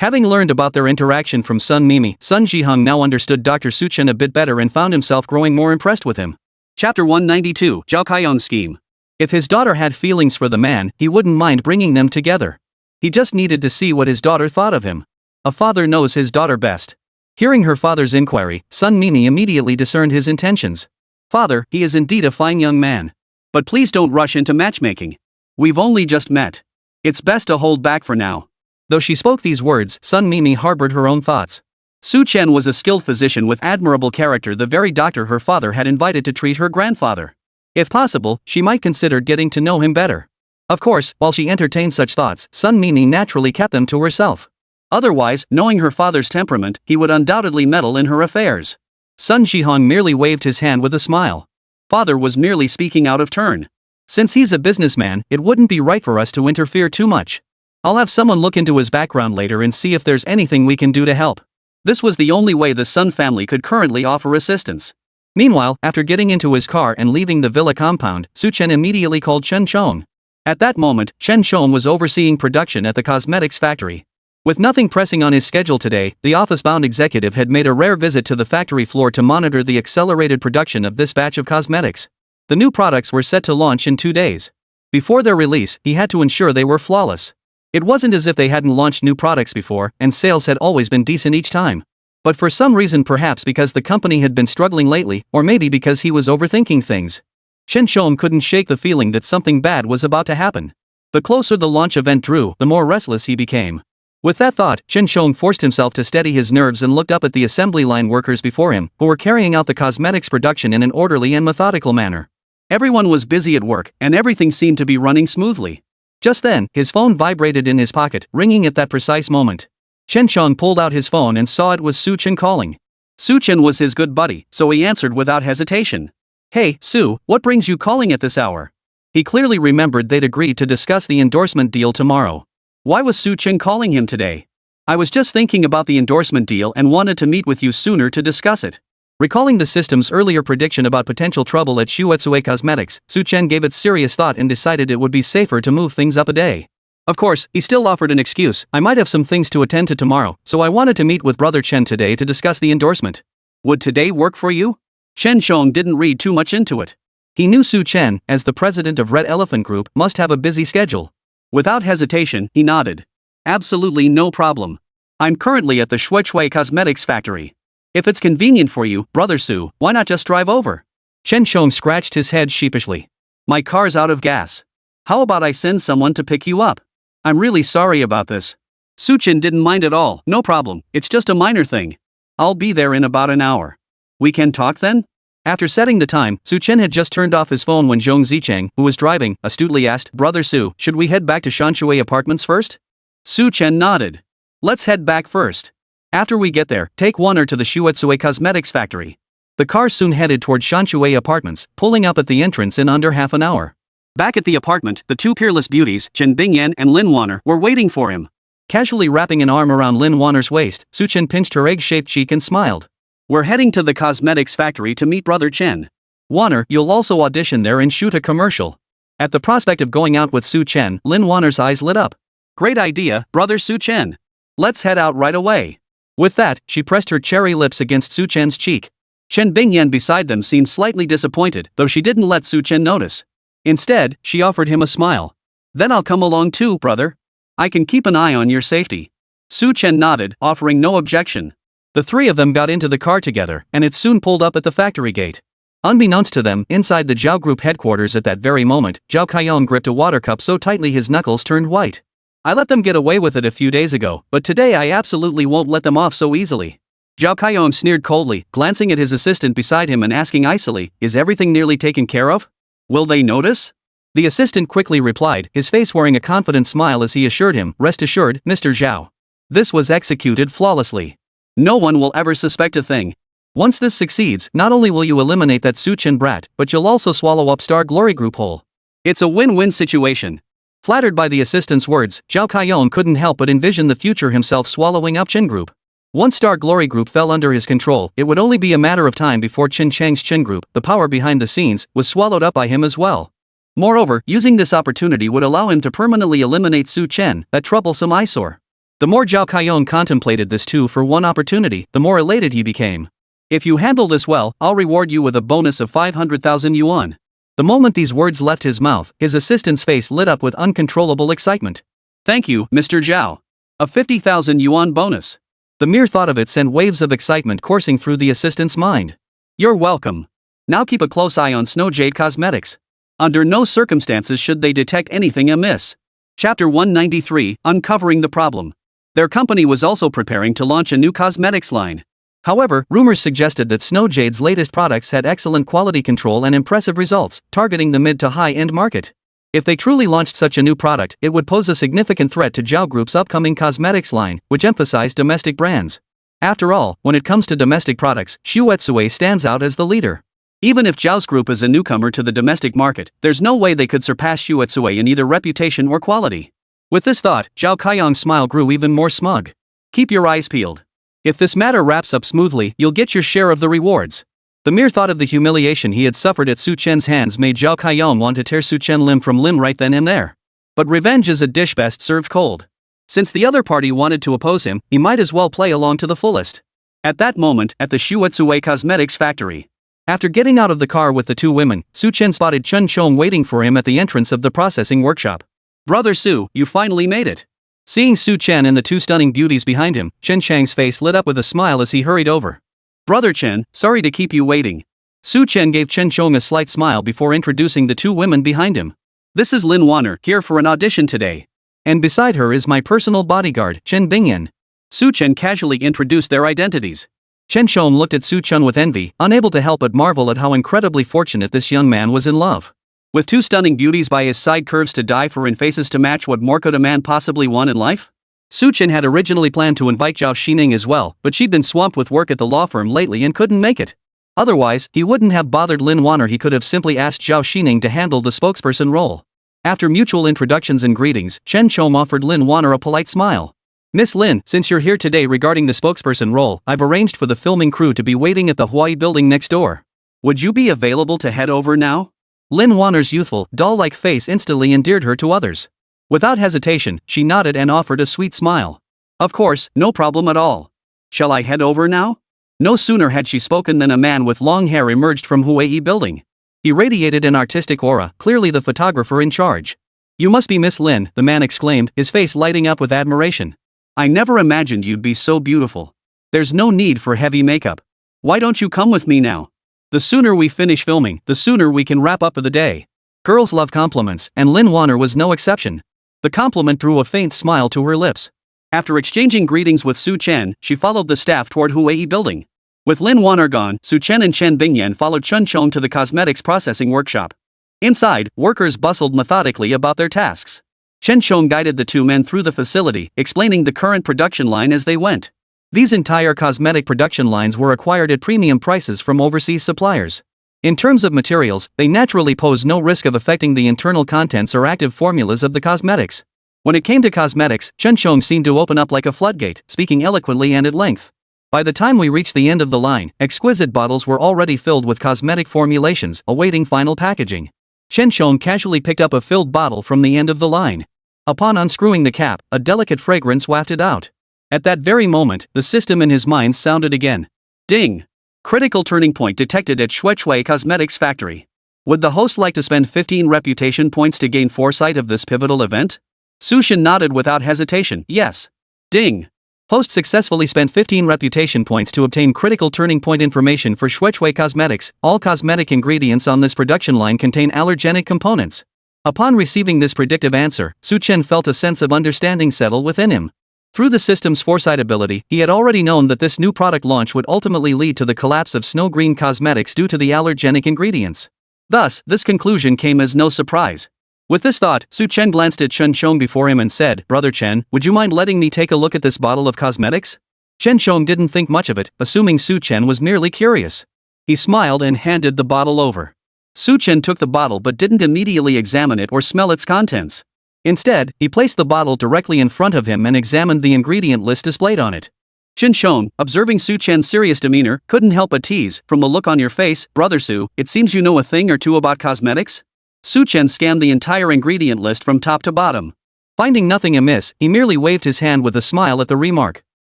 Having learned about their interaction from Sun Nini, Sun Jihang now understood Dr. Su Chen a bit better and found himself growing more impressed with him. Chapter 192, Zhao Kaiyong's scheme. If his daughter had feelings for the man, he wouldn't mind bringing them together. He just needed to see what his daughter thought of him. A father knows his daughter best. Hearing her father's inquiry, Sun Nini immediately discerned his intentions. "Father, he is indeed a fine young man. But please don't rush into matchmaking. We've only just met. It's best to hold back for now." Though she spoke these words, Sun Nini harbored her own thoughts. Su Chen was a skilled physician with admirable character, the very doctor her father had invited to treat her grandfather. If possible, she might consider getting to know him better. Of course, while she entertained such thoughts, Sun Nini naturally kept them to herself. Otherwise, knowing her father's temperament, he would undoubtedly meddle in her affairs. Sun Jihang merely waved his hand with a smile. "Father was merely speaking out of turn. Since he's a businessman, it wouldn't be right for us to interfere too much. I'll have someone look into his background later and see if there's anything we can do to help." This was the only way the Sun family could currently offer assistance. Meanwhile, after getting into his car and leaving the villa compound, Su Chen immediately called Chen Chong. At that moment, Chen Chong was overseeing production at the cosmetics factory. With nothing pressing on his schedule today, the office-bound executive had made a rare visit to the factory floor to monitor the accelerated production of this batch of cosmetics. The new products were set to launch in 2 days. Before their release, he had to ensure they were flawless. It wasn't as if they hadn't launched new products before, and sales had always been decent each time. But for some reason, perhaps because the company had been struggling lately, or maybe because he was overthinking things, Chen Chong couldn't shake the feeling that something bad was about to happen. The closer the launch event drew, the more restless he became. With that thought, Chen Chong forced himself to steady his nerves and looked up at the assembly line workers before him, who were carrying out the cosmetics production in an orderly and methodical manner. Everyone was busy at work, and everything seemed to be running smoothly. Just then, his phone vibrated in his pocket, ringing at that precise moment. Chen Chong pulled out his phone and saw it was Su Chen calling. Su Chen was his good buddy, so he answered without hesitation. "Hey, Su, what brings you calling at this hour?" He clearly remembered they'd agreed to discuss the endorsement deal tomorrow. Why was Su Chen calling him today? "I was just thinking about the endorsement deal and wanted to meet with you sooner to discuss it." Recalling the system's earlier prediction about potential trouble at Shuetsue Cosmetics, Su Chen gave it serious thought and decided it would be safer to move things up a day. Of course, he still offered an excuse. "I might have some things to attend to tomorrow, so I wanted to meet with Brother Chen today to discuss the endorsement." "Would today work for you?" Chen Chong didn't read too much into it. He knew Su Chen, as the president of Red Elephant Group, must have a busy schedule. Without hesitation, he nodded. "Absolutely no problem. I'm currently at the Shuetsue Cosmetics factory. If it's convenient for you, Brother Su, why not just drive over?" Chen Chong scratched his head sheepishly. "My car's out of gas. How about I send someone to pick you up?" "I'm really sorry about this." Su Chen didn't mind at all. "No problem, it's just a minor thing. I'll be there in about an hour. We can talk then?" After setting the time, Su Chen had just turned off his phone when Zhong Zicheng, who was driving, astutely asked, "Brother Su, should we head back to Shanshui Apartments first?" Su Chen nodded. "Let's head back first. After we get there, take Warner to the Shuetsue Cosmetics factory." The car soon headed toward Shanshui Apartments, pulling up at the entrance in under half an hour. Back at the apartment, the two peerless beauties, Chen Bingyan and Lin Warner, were waiting for him. Casually wrapping an arm around Lin Warner's waist, Su Chen pinched her egg-shaped cheek and smiled. "We're heading to the cosmetics factory to meet Brother Chen. Warner, you'll also audition there and shoot a commercial." At the prospect of going out with Su Chen, Lin Warner's eyes lit up. "Great idea, Brother Su Chen. Let's head out right away." With that, she pressed her cherry lips against Su Chen's cheek. Chen Bingyan beside them seemed slightly disappointed, though she didn't let Su Chen notice. Instead, she offered him a smile. "Then I'll come along too, brother." I can keep an eye on your safety. Su Chen nodded, offering no objection. The three of them got into the car together, and it soon pulled up at the factory gate. Unbeknownst to them, inside the Zhao Group headquarters at that very moment, Zhao Kaiyong gripped a water cup so tightly his knuckles turned white. I let them get away with it a few days ago, but today I absolutely won't let them off so easily. Zhao Kaiyong sneered coldly, glancing at his assistant beside him and asking icily, is everything nearly taken care of? Will they notice? The assistant quickly replied, his face wearing a confident smile as he assured him, rest assured, Mr. Zhao. This was executed flawlessly. No one will ever suspect a thing. Once this succeeds, not only will you eliminate that Su Chen brat, but you'll also swallow up Star Glory Group whole. It's a win-win situation. Flattered by the assistant's words, Zhao Kaiyong couldn't help but envision the future himself swallowing up Chen Group. Once Star Glory Group fell under his control, it would only be a matter of time before Chen Chang's Chen Group, the power behind the scenes, was swallowed up by him as well. Moreover, using this opportunity would allow him to permanently eliminate Su Chen, that troublesome eyesore. The more Zhao Kaiyong contemplated this 2-for-1 opportunity, the more elated he became. If you handle this well, I'll reward you with a bonus of 500,000 yuan. The moment these words left his mouth, his assistant's face lit up with uncontrollable excitement. Thank you, Mr. Zhao. A 50,000 yuan bonus. The mere thought of it sent waves of excitement coursing through the assistant's mind. You're welcome. Now keep a close eye on Snow Jade Cosmetics. Under no circumstances should they detect anything amiss. Chapter 193, Uncovering the Problem. Their company was also preparing to launch a new cosmetics line. However, rumors suggested that Snow Jade's latest products had excellent quality control and impressive results, targeting the mid to high-end market. If they truly launched such a new product, it would pose a significant threat to Zhao Group's upcoming cosmetics line, which emphasized domestic brands. After all, when it comes to domestic products, Xuetzue stands out as the leader. Even if Zhao's group is a newcomer to the domestic market, there's no way they could surpass Xuetzue in either reputation or quality. With this thought, Zhao Kaiyong's smile grew even more smug. Keep your eyes peeled. If this matter wraps up smoothly, you'll get your share of the rewards. The mere thought of the humiliation he had suffered at Su Chen's hands made Zhao Kaiyong want to tear Su Chen limb from limb right then and there. But revenge is a dish best served cold. Since the other party wanted to oppose him, he might as well play along to the fullest. At that moment, at the Xuetzue Cosmetics factory. After getting out of the car with the two women, Su Chen spotted Chen Chong waiting for him at the entrance of the processing workshop. Brother Su, you finally made it. Seeing Su Chen and the two stunning beauties behind him, Chen Chang's face lit up with a smile as he hurried over. Brother Chen, sorry to keep you waiting. Su Chen gave Chen Chong a slight smile before introducing the two women behind him. This is Lin Wanner, here for an audition today. And beside her is my personal bodyguard, Chen Bingyan. Su Chen casually introduced their identities. Chen Chong looked at Su Chen with envy, unable to help but marvel at how incredibly fortunate this young man was in love. With two stunning beauties by his side, curves to die for and faces to match, what more could a man possibly want in life? Su Chen had originally planned to invite Zhao Xining as well, but she'd been swamped with work at the law firm lately and couldn't make it. Otherwise, he wouldn't have bothered Lin Wanner. He could have simply asked Zhao Xining to handle the spokesperson role. After mutual introductions and greetings, Chen Chong offered Lin Wanner a polite smile. Miss Lin, since you're here today regarding the spokesperson role, I've arranged for the filming crew to be waiting at the Hawaii building next door. Would you be available to head over now? Lin Wanner's youthful, doll-like face instantly endeared her to others. Without hesitation, she nodded and offered a sweet smile. Of course, no problem at all. Shall I head over now? No sooner had she spoken than a man with long hair emerged from Hawaii building. He radiated an artistic aura, clearly the photographer in charge. You must be Miss Lin, the man exclaimed, his face lighting up with admiration. I never imagined you'd be so beautiful. There's no need for heavy makeup. Why don't you come with me now? The sooner we finish filming, the sooner we can wrap up for the day. Girls love compliments, and Lin Wanner was no exception. The compliment drew a faint smile to her lips. After exchanging greetings with Su Chen, she followed the staff toward Hawaii building. With Lin Wanner gone, Su Chen and Chen Bingyan followed Chen Chong to the cosmetics processing workshop. Inside, workers bustled methodically about their tasks. Chen Chong guided the two men through the facility, explaining the current production line as they went. These entire cosmetic production lines were acquired at premium prices from overseas suppliers. In terms of materials, they naturally pose no risk of affecting the internal contents or active formulas of the cosmetics. When it came to cosmetics, Chen Chong seemed to open up like a floodgate, speaking eloquently and at length. By the time we reached the end of the line, exquisite bottles were already filled with cosmetic formulations, awaiting final packaging. Chen Chong casually picked up a filled bottle from the end of the line. Upon unscrewing the cap, a delicate fragrance wafted out. At that very moment, the system in his mind sounded again. Ding! Critical turning point detected at Xuetzue Cosmetics factory. Would the host like to spend 15 reputation points to gain foresight of this pivotal event? Su Chen nodded without hesitation. Yes. Ding. Host successfully spent 15 reputation points to obtain critical turning point information for Shuechui Cosmetics. All cosmetic ingredients on this production line contain allergenic components. Upon receiving this predictive answer, Su Chen felt a sense of understanding settle within him. Through the system's foresight ability, he had already known that this new product launch would ultimately lead to the collapse of Snow Green Cosmetics due to the allergenic ingredients. Thus, this conclusion came as no surprise. With this thought, Su Chen glanced at Chen Chong before him and said, "Brother Chen, would you mind letting me take a look at this bottle of cosmetics?" Chen Chong didn't think much of it, assuming Su Chen was merely curious. He smiled and handed the bottle over. Su Chen took the bottle but didn't immediately examine it or smell its contents. Instead, he placed the bottle directly in front of him and examined the ingredient list displayed on it. Chen Chong, observing Su Chen's serious demeanor, couldn't help but tease, "From the look on your face, Brother Su, it seems you know a thing or two about cosmetics?" Su Chen scanned the entire ingredient list from top to bottom. Finding nothing amiss, he merely waved his hand with a smile at the remark.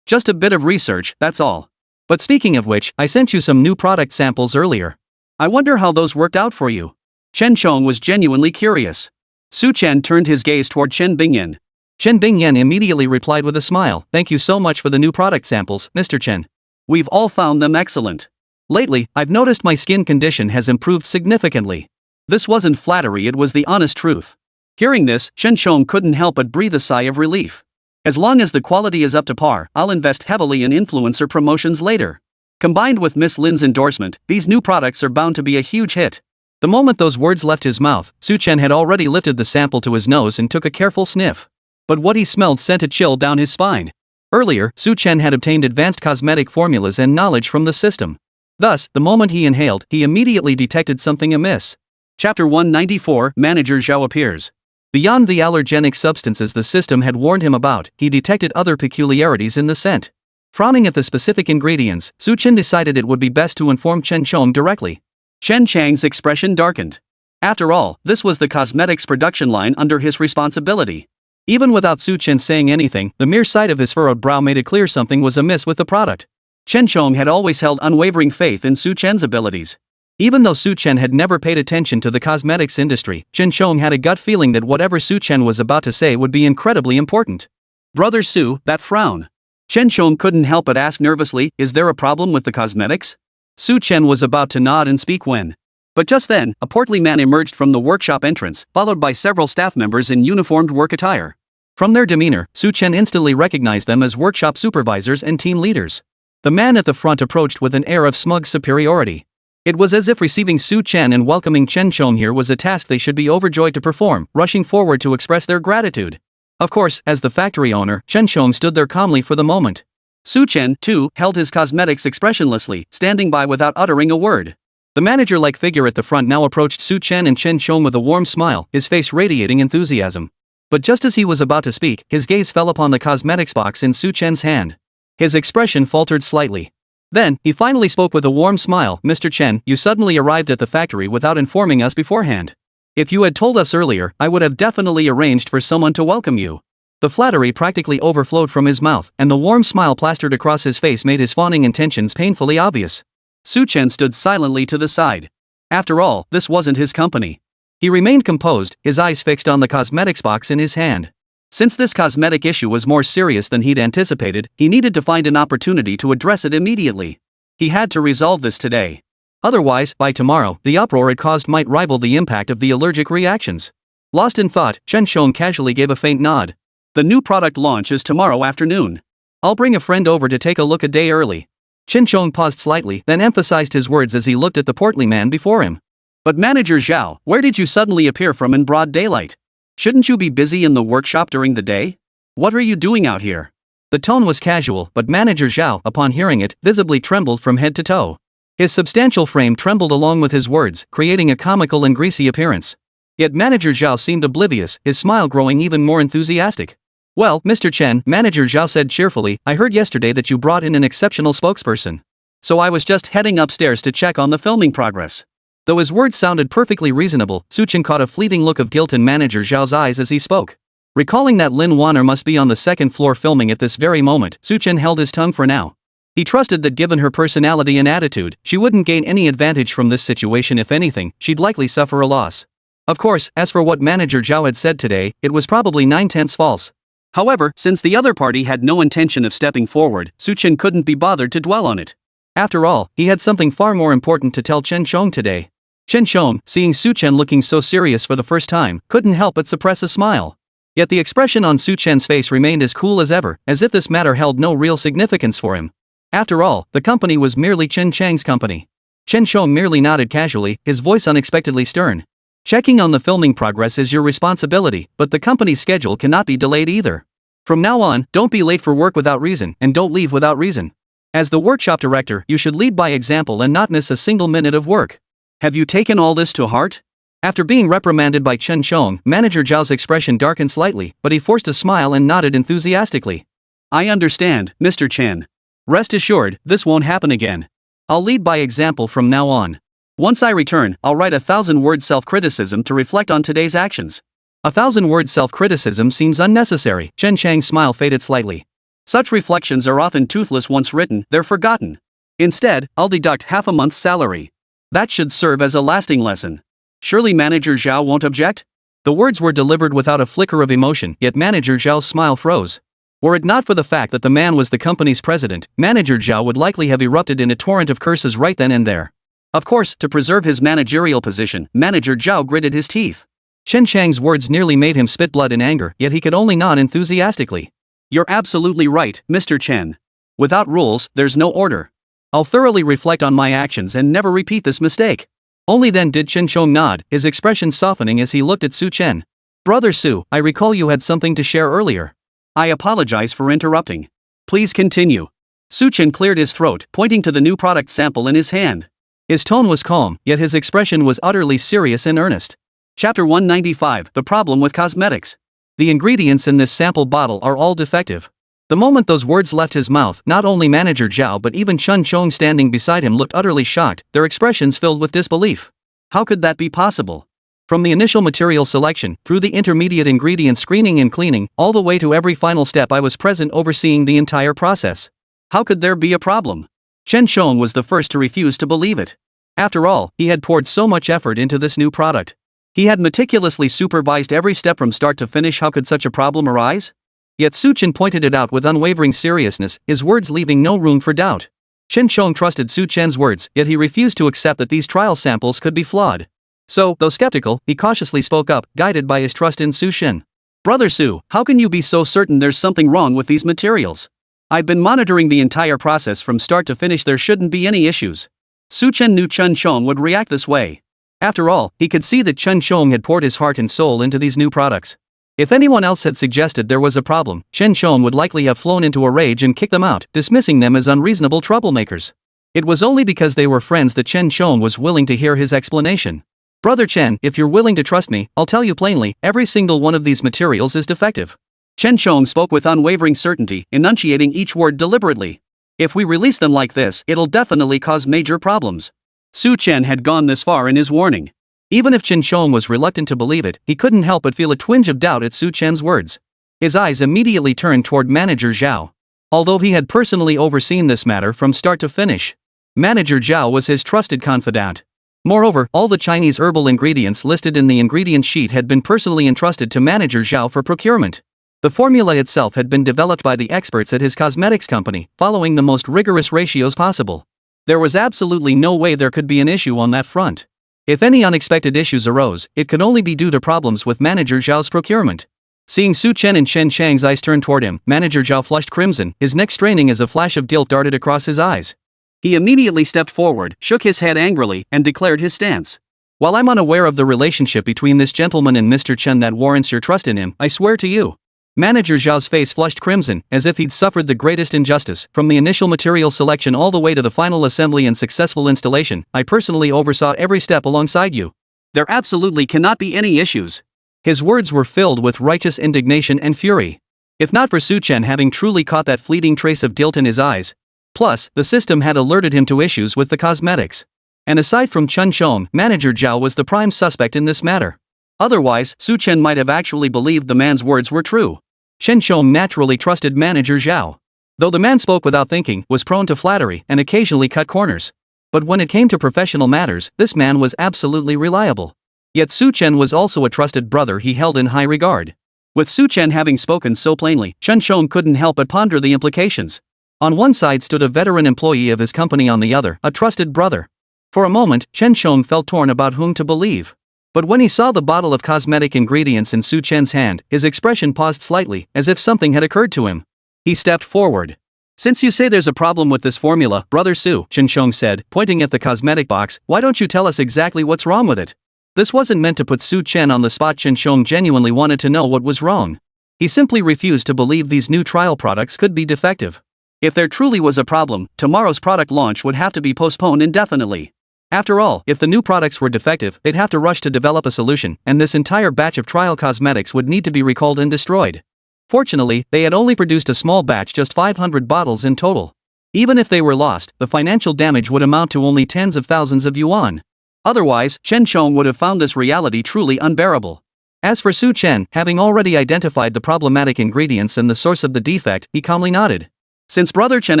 "Just a bit of research, that's all. But speaking of which, I sent you some new product samples earlier. I wonder how those worked out for you." Chen Chong was genuinely curious. Su Chen turned his gaze toward Chen Bingyan. Chen Bingyan immediately replied with a smile, "Thank you so much for the new product samples, Mr. Chen. We've all found them excellent. Lately, I've noticed my skin condition has improved significantly." This wasn't flattery, it was the honest truth. Hearing this, Chen Chong couldn't help but breathe a sigh of relief. As long as the quality is up to par, I'll invest heavily in influencer promotions later. Combined with Miss Lin's endorsement, these new products are bound to be a huge hit. The moment those words left his mouth, Su Chen had already lifted the sample to his nose and took a careful sniff. But what he smelled sent a chill down his spine. Earlier, Su Chen had obtained advanced cosmetic formulas and knowledge from the system. Thus, the moment he inhaled, he immediately detected something amiss. Chapter 194, Manager Zhao appears. Beyond the allergenic substances the system had warned him about, he detected other peculiarities in the scent. Frowning at the specific ingredients, Su Chen decided it would be best to inform Chen Chong directly. Chen Chang's expression darkened. After all, this was the cosmetics production line under his responsibility. Even without Su Chen saying anything, the mere sight of his furrowed brow made it clear something was amiss with the product. Chen Chong had always held unwavering faith in Su Chen's abilities. Even though Su Chen had never paid attention to the cosmetics industry, Chen Chong had a gut feeling that whatever Su Chen was about to say would be incredibly important. "Brother Su, that frown." Chen Chong couldn't help but ask nervously, "Is there a problem with the cosmetics?" Su Chen was about to nod and speak when. But just then, a portly man emerged from the workshop entrance, followed by several staff members in uniformed work attire. From their demeanor, Su Chen instantly recognized them as workshop supervisors and team leaders. The man at the front approached with an air of smug superiority. It was as if receiving Su Chen and welcoming Chen Chong here was a task they should be overjoyed to perform, rushing forward to express their gratitude. Of course, as the factory owner, Chen Chong stood there calmly for the moment. Su Chen, too, held his cosmetics expressionlessly, standing by without uttering a word. The manager-like figure at the front now approached Su Chen and Chen Chong with a warm smile, his face radiating enthusiasm. But just as he was about to speak, his gaze fell upon the cosmetics box in Su Chen's hand. His expression faltered slightly. Then, he finally spoke with a warm smile, "Mr. Chen, you suddenly arrived at the factory without informing us beforehand. If you had told us earlier, I would have definitely arranged for someone to welcome you." The flattery practically overflowed from his mouth, and the warm smile plastered across his face made his fawning intentions painfully obvious. Su Chen stood silently to the side. After all, this wasn't his company. He remained composed, his eyes fixed on the cosmetics box in his hand. Since this cosmetic issue was more serious than he'd anticipated, he needed to find an opportunity to address it immediately. He had to resolve this today. Otherwise, by tomorrow, the uproar it caused might rival the impact of the allergic reactions. Lost in thought, Chen Chong casually gave a faint nod. "The new product launch is tomorrow afternoon. I'll bring a friend over to take a look a day early." Chen Chong paused slightly, then emphasized his words as he looked at the portly man before him. "But Manager Zhao, where did you suddenly appear from in broad daylight? Shouldn't you be busy in the workshop during the day? What are you doing out here?" The tone was casual, but Manager Zhao, upon hearing it, visibly trembled from head to toe. His substantial frame trembled along with his words, creating a comical and greasy appearance. Yet Manager Zhao seemed oblivious, his smile growing even more enthusiastic. "Well, Mr. Chen," Manager Zhao said cheerfully, "I heard yesterday that you brought in an exceptional spokesperson. So I was just heading upstairs to check on the filming progress." Though his words sounded perfectly reasonable, Su Chen caught a fleeting look of guilt in Manager Zhao's eyes as he spoke. Recalling that Lin Wanner must be on the second floor filming at this very moment, Su Chen held his tongue for now. He trusted that given her personality and attitude, she wouldn't gain any advantage from this situation. If anything, she'd likely suffer a loss. Of course, as for what Manager Zhao had said today, it was probably 9/10 false. However, since the other party had no intention of stepping forward, Su Chen couldn't be bothered to dwell on it. After all, he had something far more important to tell Chen Chong today. Chen Chong, seeing Su Chen looking so serious for the first time, couldn't help but suppress a smile. Yet the expression on Su Chen's face remained as cool as ever, as if this matter held no real significance for him. After all, the company was merely Chen Chang's company. Chen Chong merely nodded casually, his voice unexpectedly stern. Checking on the filming progress is your responsibility, but the company's schedule cannot be delayed either. From now on, don't be late for work without reason, and don't leave without reason. As the workshop director, you should lead by example and not miss a single minute of work. Have you taken all this to heart? After being reprimanded by Chen Chong, Manager Zhao's expression darkened slightly, but he forced a smile and nodded enthusiastically. I understand, Mr. Chen. Rest assured, this won't happen again. I'll lead by example from now on. Once I return, I'll write 1,000-word self-criticism to reflect on today's actions. 1,000-word self-criticism seems unnecessary. Chen Chang's smile faded slightly. Such reflections are often toothless. Once written, they're forgotten. Instead, I'll deduct half a month's salary. That should serve as a lasting lesson. Surely Manager Zhao won't object? The words were delivered without a flicker of emotion, yet Manager Zhao's smile froze. Were it not for the fact that the man was the company's president, Manager Zhao would likely have erupted in a torrent of curses right then and there. Of course, to preserve his managerial position, Manager Zhao gritted his teeth. Chen Chang's words nearly made him spit blood in anger, yet he could only nod enthusiastically. You're absolutely right, Mr. Chen. Without rules, there's no order. I'll thoroughly reflect on my actions and never repeat this mistake. Only then did Chen Chong nod, his expression softening as he looked at Su Chen. Brother Su, I recall you had something to share earlier. I apologize for interrupting. Please continue. Su Chen cleared his throat, pointing to the new product sample in his hand. His tone was calm, yet his expression was utterly serious and earnest. Chapter 195, The Problem with Cosmetics. The ingredients in this sample bottle are all defective. The moment those words left his mouth, not only Manager Zhao but even Chen Chong standing beside him looked utterly shocked, their expressions filled with disbelief. How could that be possible? From the initial material selection, through the intermediate ingredient screening and cleaning, all the way to every final step, I was present overseeing the entire process. How could there be a problem? Chen Chong was the first to refuse to believe it. After all, he had poured so much effort into this new product. He had meticulously supervised every step from start to finish. How could such a problem arise? Yet Su Chen pointed it out with unwavering seriousness, his words leaving no room for doubt. Chen Chong trusted Su Chen's words, yet he refused to accept that these trial samples could be flawed. So, though skeptical, he cautiously spoke up, guided by his trust in Su Chen. Brother Su, how can you be so certain there's something wrong with these materials? I've been monitoring the entire process from start to finish. There shouldn't be any issues. Su Chen knew Chen Chong would react this way. After all, he could see that Chen Chong had poured his heart and soul into these new products. If anyone else had suggested there was a problem, Chen Chong would likely have flown into a rage and kicked them out, dismissing them as unreasonable troublemakers. It was only because they were friends that Chen Chong was willing to hear his explanation. Brother Chen, if you're willing to trust me, I'll tell you plainly, every single one of these materials is defective. Chen Chong spoke with unwavering certainty, enunciating each word deliberately. If we release them like this, it'll definitely cause major problems. Su Chen had gone this far in his warning. Even if Chen Chong was reluctant to believe it, he couldn't help but feel a twinge of doubt at Su Chen's words. His eyes immediately turned toward Manager Zhao. Although he had personally overseen this matter from start to finish, Manager Zhao was his trusted confidant. Moreover, all the Chinese herbal ingredients listed in the ingredient sheet had been personally entrusted to Manager Zhao for procurement. The formula itself had been developed by the experts at his cosmetics company, following the most rigorous ratios possible. There was absolutely no way there could be an issue on that front. If any unexpected issues arose, it could only be due to problems with Manager Zhao's procurement. Seeing Su Chen and Chen Chang's eyes turn toward him, Manager Zhao flushed crimson, his neck straining as a flash of guilt darted across his eyes. He immediately stepped forward, shook his head angrily, and declared his stance. While I'm unaware of the relationship between this gentleman and Mr. Chen that warrants your trust in him, I swear to you. Manager Zhao's face flushed crimson, as if he'd suffered the greatest injustice. From the initial material selection all the way to the final assembly and successful installation, I personally oversaw every step alongside you. There absolutely cannot be any issues. His words were filled with righteous indignation and fury. If not for Su Chen having truly caught that fleeting trace of guilt in his eyes. Plus, the system had alerted him to issues with the cosmetics. And aside from Chen Chong, Manager Zhao was the prime suspect in this matter. Otherwise, Su Chen might have actually believed the man's words were true. Chen Chong naturally trusted Manager Zhao. Though the man spoke without thinking, was prone to flattery, and occasionally cut corners. But when it came to professional matters, this man was absolutely reliable. Yet Su Chen was also a trusted brother he held in high regard. With Su Chen having spoken so plainly, Chen Shong couldn't help but ponder the implications. On one side stood a veteran employee of his company, on the other, a trusted brother. For a moment, Chen Shong felt torn about whom to believe. But when he saw the bottle of cosmetic ingredients in Su Chen's hand, his expression paused slightly, as if something had occurred to him. He stepped forward. "Since you say there's a problem with this formula, Brother Su," Chen Shong said, pointing at the cosmetic box, "why don't you tell us exactly what's wrong with it?" This wasn't meant to put Su Chen on the spot. Chen Shong genuinely wanted to know what was wrong. He simply refused to believe these new trial products could be defective. If there truly was a problem, tomorrow's product launch would have to be postponed indefinitely. After all, if the new products were defective, they'd have to rush to develop a solution, and this entire batch of trial cosmetics would need to be recalled and destroyed. Fortunately, they had only produced a small batch, just 500 bottles in total. Even if they were lost, the financial damage would amount to only tens of thousands of yuan. Otherwise, Chen Shong would have found this reality truly unbearable. As for Su Chen, having already identified the problematic ingredients and the source of the defect, he calmly nodded. "Since Brother Chen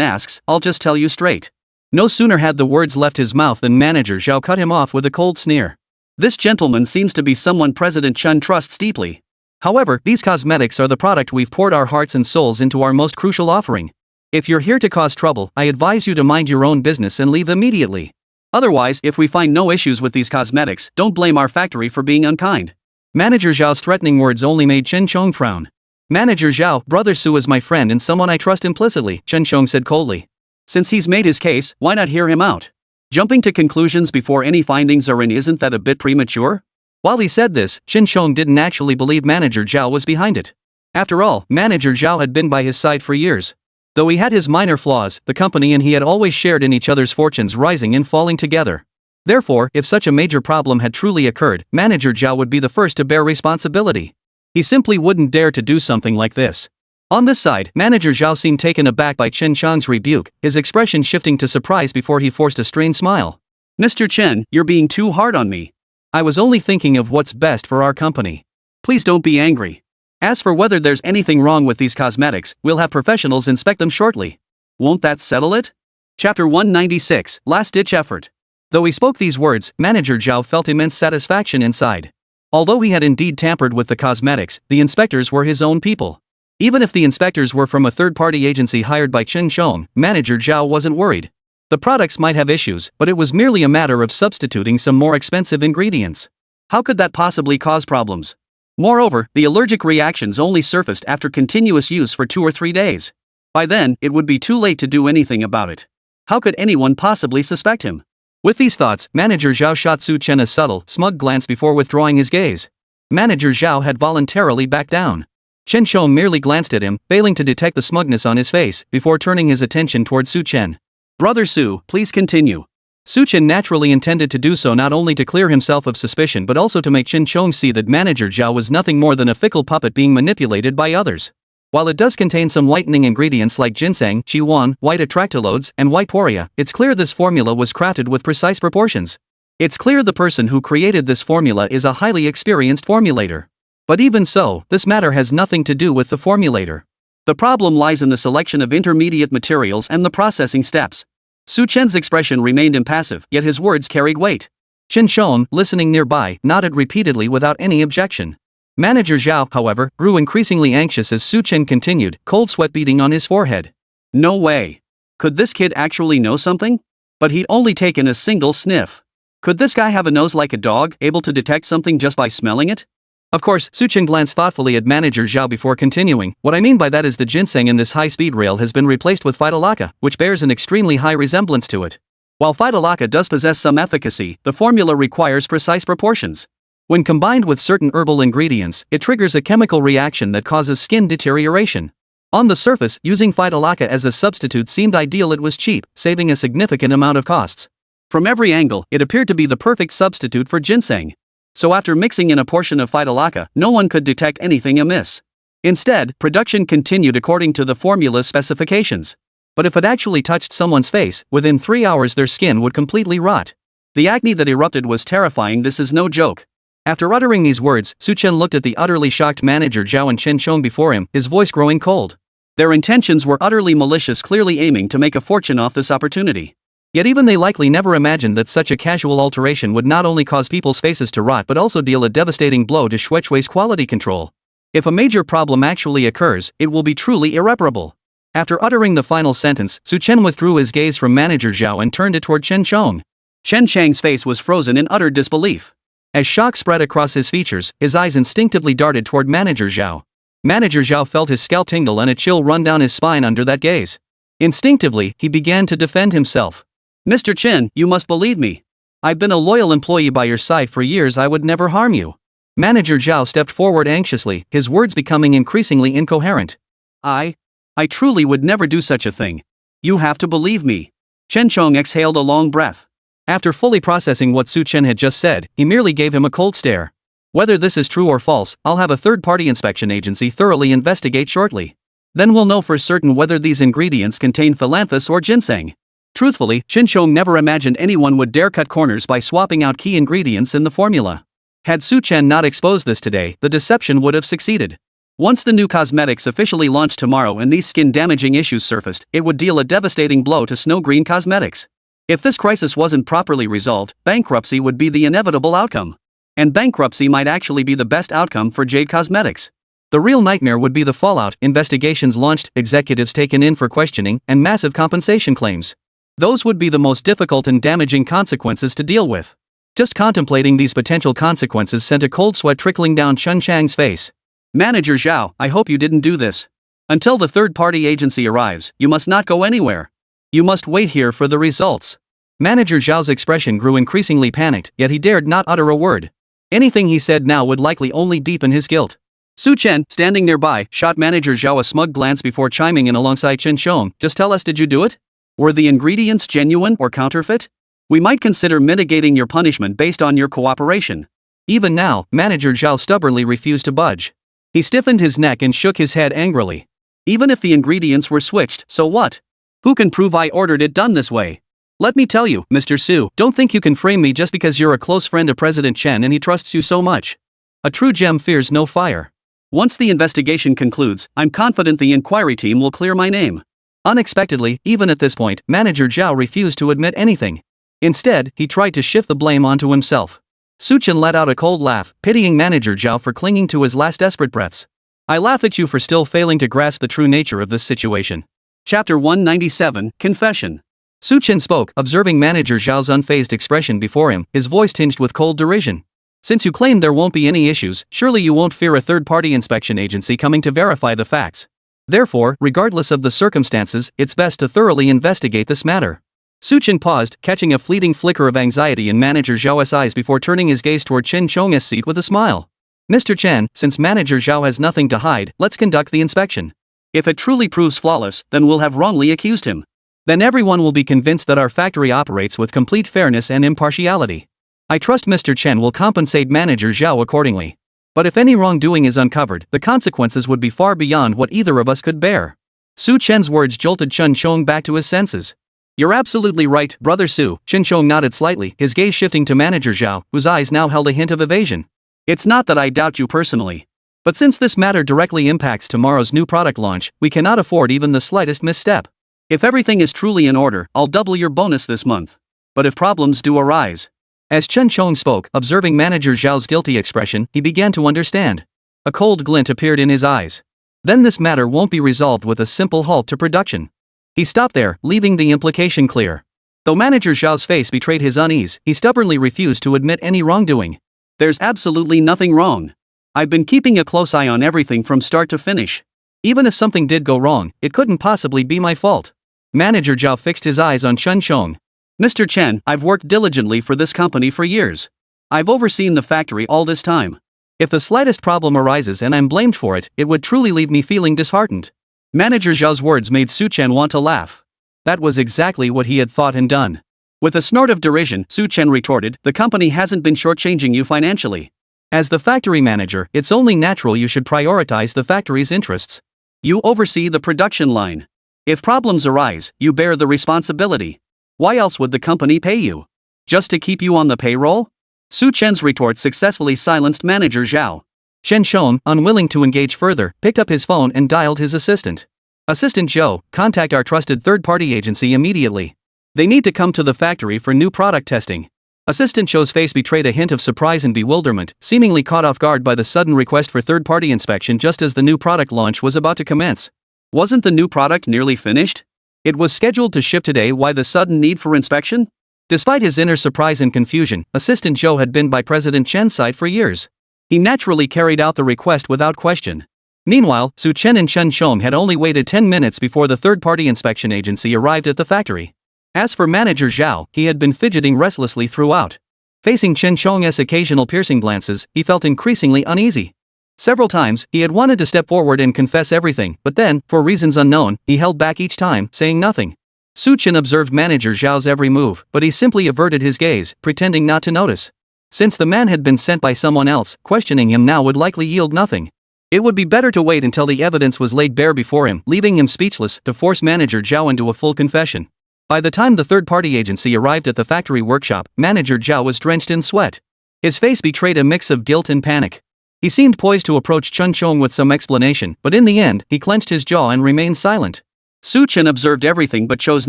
asks, I'll just tell you straight." No sooner had the words left his mouth than Manager Zhao cut him off with a cold sneer. "This gentleman seems to be someone President Chen trusts deeply. However, these cosmetics are the product we've poured our hearts and souls into, our most crucial offering. If you're here to cause trouble, I advise you to mind your own business and leave immediately. Otherwise, if we find no issues with these cosmetics, don't blame our factory for being unkind." Manager Zhao's threatening words only made Chen Shong frown. "Manager Zhao, Brother Su is my friend and someone I trust implicitly," Chen Shong said coldly. "Since he's made his case, why not hear him out? Jumping to conclusions before any findings are in, isn't that a bit premature?" While he said this, Chen Shong didn't actually believe Manager Zhao was behind it. After all, Manager Zhao had been by his side for years. Though he had his minor flaws, the company and he had always shared in each other's fortunes, rising and falling together. Therefore, if such a major problem had truly occurred, Manager Zhao would be the first to bear responsibility. He simply wouldn't dare to do something like this. On this side, Manager Zhao seemed taken aback by Chen Shong's rebuke, his expression shifting to surprise before he forced a strained smile. "Mr. Chen, you're being too hard on me. I was only thinking of what's best for our company. Please don't be angry. As for whether there's anything wrong with these cosmetics, we'll have professionals inspect them shortly. Won't that settle it?" Chapter 196, Last-Ditch Effort. Though he spoke these words, Manager Zhao felt immense satisfaction inside. Although he had indeed tampered with the cosmetics, the inspectors were his own people. Even if the inspectors were from a third-party agency hired by Chen Shong, Manager Zhao wasn't worried. The products might have issues, but it was merely a matter of substituting some more expensive ingredients. How could that possibly cause problems? Moreover, the allergic reactions only surfaced after continuous use for 2 or 3 days. By then, it would be too late to do anything about it. How could anyone possibly suspect him? With these thoughts, Manager Zhao shot Su Chen a subtle, smug glance before withdrawing his gaze. Manager Zhao had voluntarily backed down. Chen Shong merely glanced at him, failing to detect the smugness on his face, before turning his attention toward Su Chen. "Brother Su, please continue." Su Chen naturally intended to do so, not only to clear himself of suspicion but also to make Chen Shong see that Manager Zhao was nothing more than a fickle puppet being manipulated by others. While it does contain some whitening ingredients like ginseng, yuan, white atractylodes, and white poria, it's clear this formula was crafted with precise proportions. It's clear the person who created this formula is a highly experienced formulator. But even so, this matter has nothing to do with the formulator. The problem lies in the selection of intermediate materials and the processing steps. Su Chen's expression remained impassive, yet his words carried weight. Chen Shong, listening nearby, nodded repeatedly without any objection. Manager Zhao, however, grew increasingly anxious as Su Chen continued, cold sweat beading on his forehead. No way. Could this kid actually know something? But he'd only taken a single sniff. Could this guy have a nose like a dog, able to detect something just by smelling it? Of course, Su Chen glanced thoughtfully at Manager Zhao before continuing. What I mean by that is the ginseng in this high-speed rail has been replaced with phytolacca, which bears an extremely high resemblance to it. While phytolacca does possess some efficacy, the formula requires precise proportions. When combined with certain herbal ingredients, it triggers a chemical reaction that causes skin deterioration. On the surface, using phytolacca as a substitute seemed ideal. It was cheap, saving a significant amount of costs. From every angle, it appeared to be the perfect substitute for ginseng. So after mixing in a portion of phytolacca, no one could detect anything amiss. Instead, production continued according to the formula's specifications. But if it actually touched someone's face, within 3 hours their skin would completely rot. The acne that erupted was terrifying. This is no joke. After uttering these words, Su Chen looked at the utterly shocked Manager Zhao and Chen Shong before him, his voice growing cold. Their intentions were utterly malicious, clearly aiming to make a fortune off this opportunity. Yet even they likely never imagined that such a casual alteration would not only cause people's faces to rot but also deal a devastating blow to Xuechui's quality control. If a major problem actually occurs, it will be truly irreparable. After uttering the final sentence, Su Chen withdrew his gaze from Manager Zhao and turned it toward Chen Chong. Chen Chang's face was frozen in utter disbelief. As shock spread across his features, his eyes instinctively darted toward Manager Zhao. Manager Zhao felt his scalp tingle and a chill run down his spine under that gaze. Instinctively, he began to defend himself. "Mr. Chen, you must believe me. I've been a loyal employee by your side for years. I would never harm you." Manager Zhao stepped forward anxiously, his words becoming increasingly incoherent. I truly would never do such a thing. You have to believe me." Chen Chong exhaled a long breath. After fully processing what Su Chen had just said, he merely gave him a cold stare. "Whether this is true or false, I'll have a third-party inspection agency thoroughly investigate shortly. Then we'll know for certain whether these ingredients contain philanthus or ginseng." Truthfully, Chen Chong never imagined anyone would dare cut corners by swapping out key ingredients in the formula. Had Su Chen not exposed this today, the deception would have succeeded. Once the new cosmetics officially launched tomorrow and these skin-damaging issues surfaced, it would deal a devastating blow to Snow Green Cosmetics. If this crisis wasn't properly resolved, bankruptcy would be the inevitable outcome. And bankruptcy might actually be the best outcome for Jade Cosmetics. The real nightmare would be the fallout: investigations launched, executives taken in for questioning, and massive compensation claims. Those would be the most difficult and damaging consequences to deal with. Just contemplating these potential consequences sent a cold sweat trickling down Chen Chang's face. "Manager Zhao, I hope you didn't do this. Until the third-party agency arrives, you must not go anywhere. You must wait here for the results." Manager Zhao's expression grew increasingly panicked, yet he dared not utter a word. Anything he said now would likely only deepen his guilt. Su Chen, standing nearby, shot Manager Zhao a smug glance before chiming in alongside Chen Chong. "Just tell us, did you do it? Were the ingredients genuine or counterfeit? We might consider mitigating your punishment based on your cooperation." Even now, Manager Zhao stubbornly refused to budge. He stiffened his neck and shook his head angrily. "Even if the ingredients were switched, so what? Who can prove I ordered it done this way? Let me tell you, Mr. Su, don't think you can frame me just because you're a close friend of President Chen and he trusts you so much. A true gem fears no fire. Once the investigation concludes, I'm confident the inquiry team will clear my name." Unexpectedly, even at this point, Manager Zhao refused to admit anything. Instead, he tried to shift the blame onto himself. Su Chen let out a cold laugh, pitying Manager Zhao for clinging to his last desperate breaths. "I laugh at you for still failing to grasp the true nature of this situation." Chapter 197, Confession. Su Chen spoke, observing Manager Zhao's unfazed expression before him, his voice tinged with cold derision. "Since you claim there won't be any issues, surely you won't fear a third-party inspection agency coming to verify the facts. Therefore, regardless of the circumstances, it's best to thoroughly investigate this matter." Su Chen paused, catching a fleeting flicker of anxiety in Manager Zhao's eyes before turning his gaze toward Chen Chong's seat with a smile. "Mr. Chen, since Manager Zhao has nothing to hide, let's conduct the inspection. If it truly proves flawless, then we'll have wrongly accused him. Then everyone will be convinced that our factory operates with complete fairness and impartiality. I trust Mr. Chen will compensate Manager Zhao accordingly. But if any wrongdoing is uncovered, the consequences would be far beyond what either of us could bear." Su Chen's words jolted Chen Chong back to his senses. "You're absolutely right, Brother Su." Chen Chong nodded slightly, his gaze shifting to Manager Zhao, whose eyes now held a hint of evasion. "It's not that I doubt you personally. But since this matter directly impacts tomorrow's new product launch, we cannot afford even the slightest misstep. If everything is truly in order, I'll double your bonus this month. But if problems do arise..." As Chen Chong spoke, observing Manager Zhao's guilty expression, he began to understand. A cold glint appeared in his eyes. Then this matter won't be resolved with a simple halt to production. He stopped there, leaving the implication clear. Though Manager Zhao's face betrayed his unease, he stubbornly refused to admit any wrongdoing. "There's absolutely nothing wrong. I've been keeping a close eye on everything from start to finish. Even if something did go wrong, it couldn't possibly be my fault." Manager Zhao fixed his eyes on Chen Chong. "Mr. Chen, I've worked diligently for this company for years. I've overseen the factory all this time. If the slightest problem arises and I'm blamed for it, it would truly leave me feeling disheartened." Manager Zhao's words made Su Chen want to laugh. That was exactly what he had thought and done. With a snort of derision, Su Chen retorted, "The company hasn't been shortchanging you financially. As the factory manager, it's only natural you should prioritize the factory's interests. You oversee the production line. If problems arise, you bear the responsibility. Why else would the company pay you? Just to keep you on the payroll?" Su Chen's retort successfully silenced Manager Zhao. Chen Chong, unwilling to engage further, picked up his phone and dialed his assistant. "Assistant Joe, contact our trusted third-party agency immediately." They need to come to the factory for new product testing. Assistant Cho's face betrayed a hint of surprise and bewilderment, seemingly caught off guard by the sudden request for third-party inspection just as the new product launch was about to commence. Wasn't the new product nearly finished? It was scheduled to ship today. Why the sudden need for inspection? Despite his inner surprise and confusion, Assistant Cho had been by President Chen's side for years. He naturally carried out the request without question. Meanwhile, Su Chen and Chen Shong had only waited 10 minutes before the third-party inspection agency arrived at the factory. As for Manager Zhao, he had been fidgeting restlessly throughout. Facing Chen Shong's occasional piercing glances, he felt increasingly uneasy. Several times, he had wanted to step forward and confess everything, but then, for reasons unknown, he held back each time, saying nothing. Su Chen observed Manager Zhao's every move, but he simply averted his gaze, pretending not to notice. Since the man had been sent by someone else, questioning him now would likely yield nothing. It would be better to wait until the evidence was laid bare before him, leaving him speechless, to force Manager Zhao into a full confession. By the time the third-party agency arrived at the factory workshop, Manager Zhao was drenched in sweat. His face betrayed a mix of guilt and panic. He seemed poised to approach Chen Shong with some explanation, but in the end, he clenched his jaw and remained silent. Su Chen observed everything but chose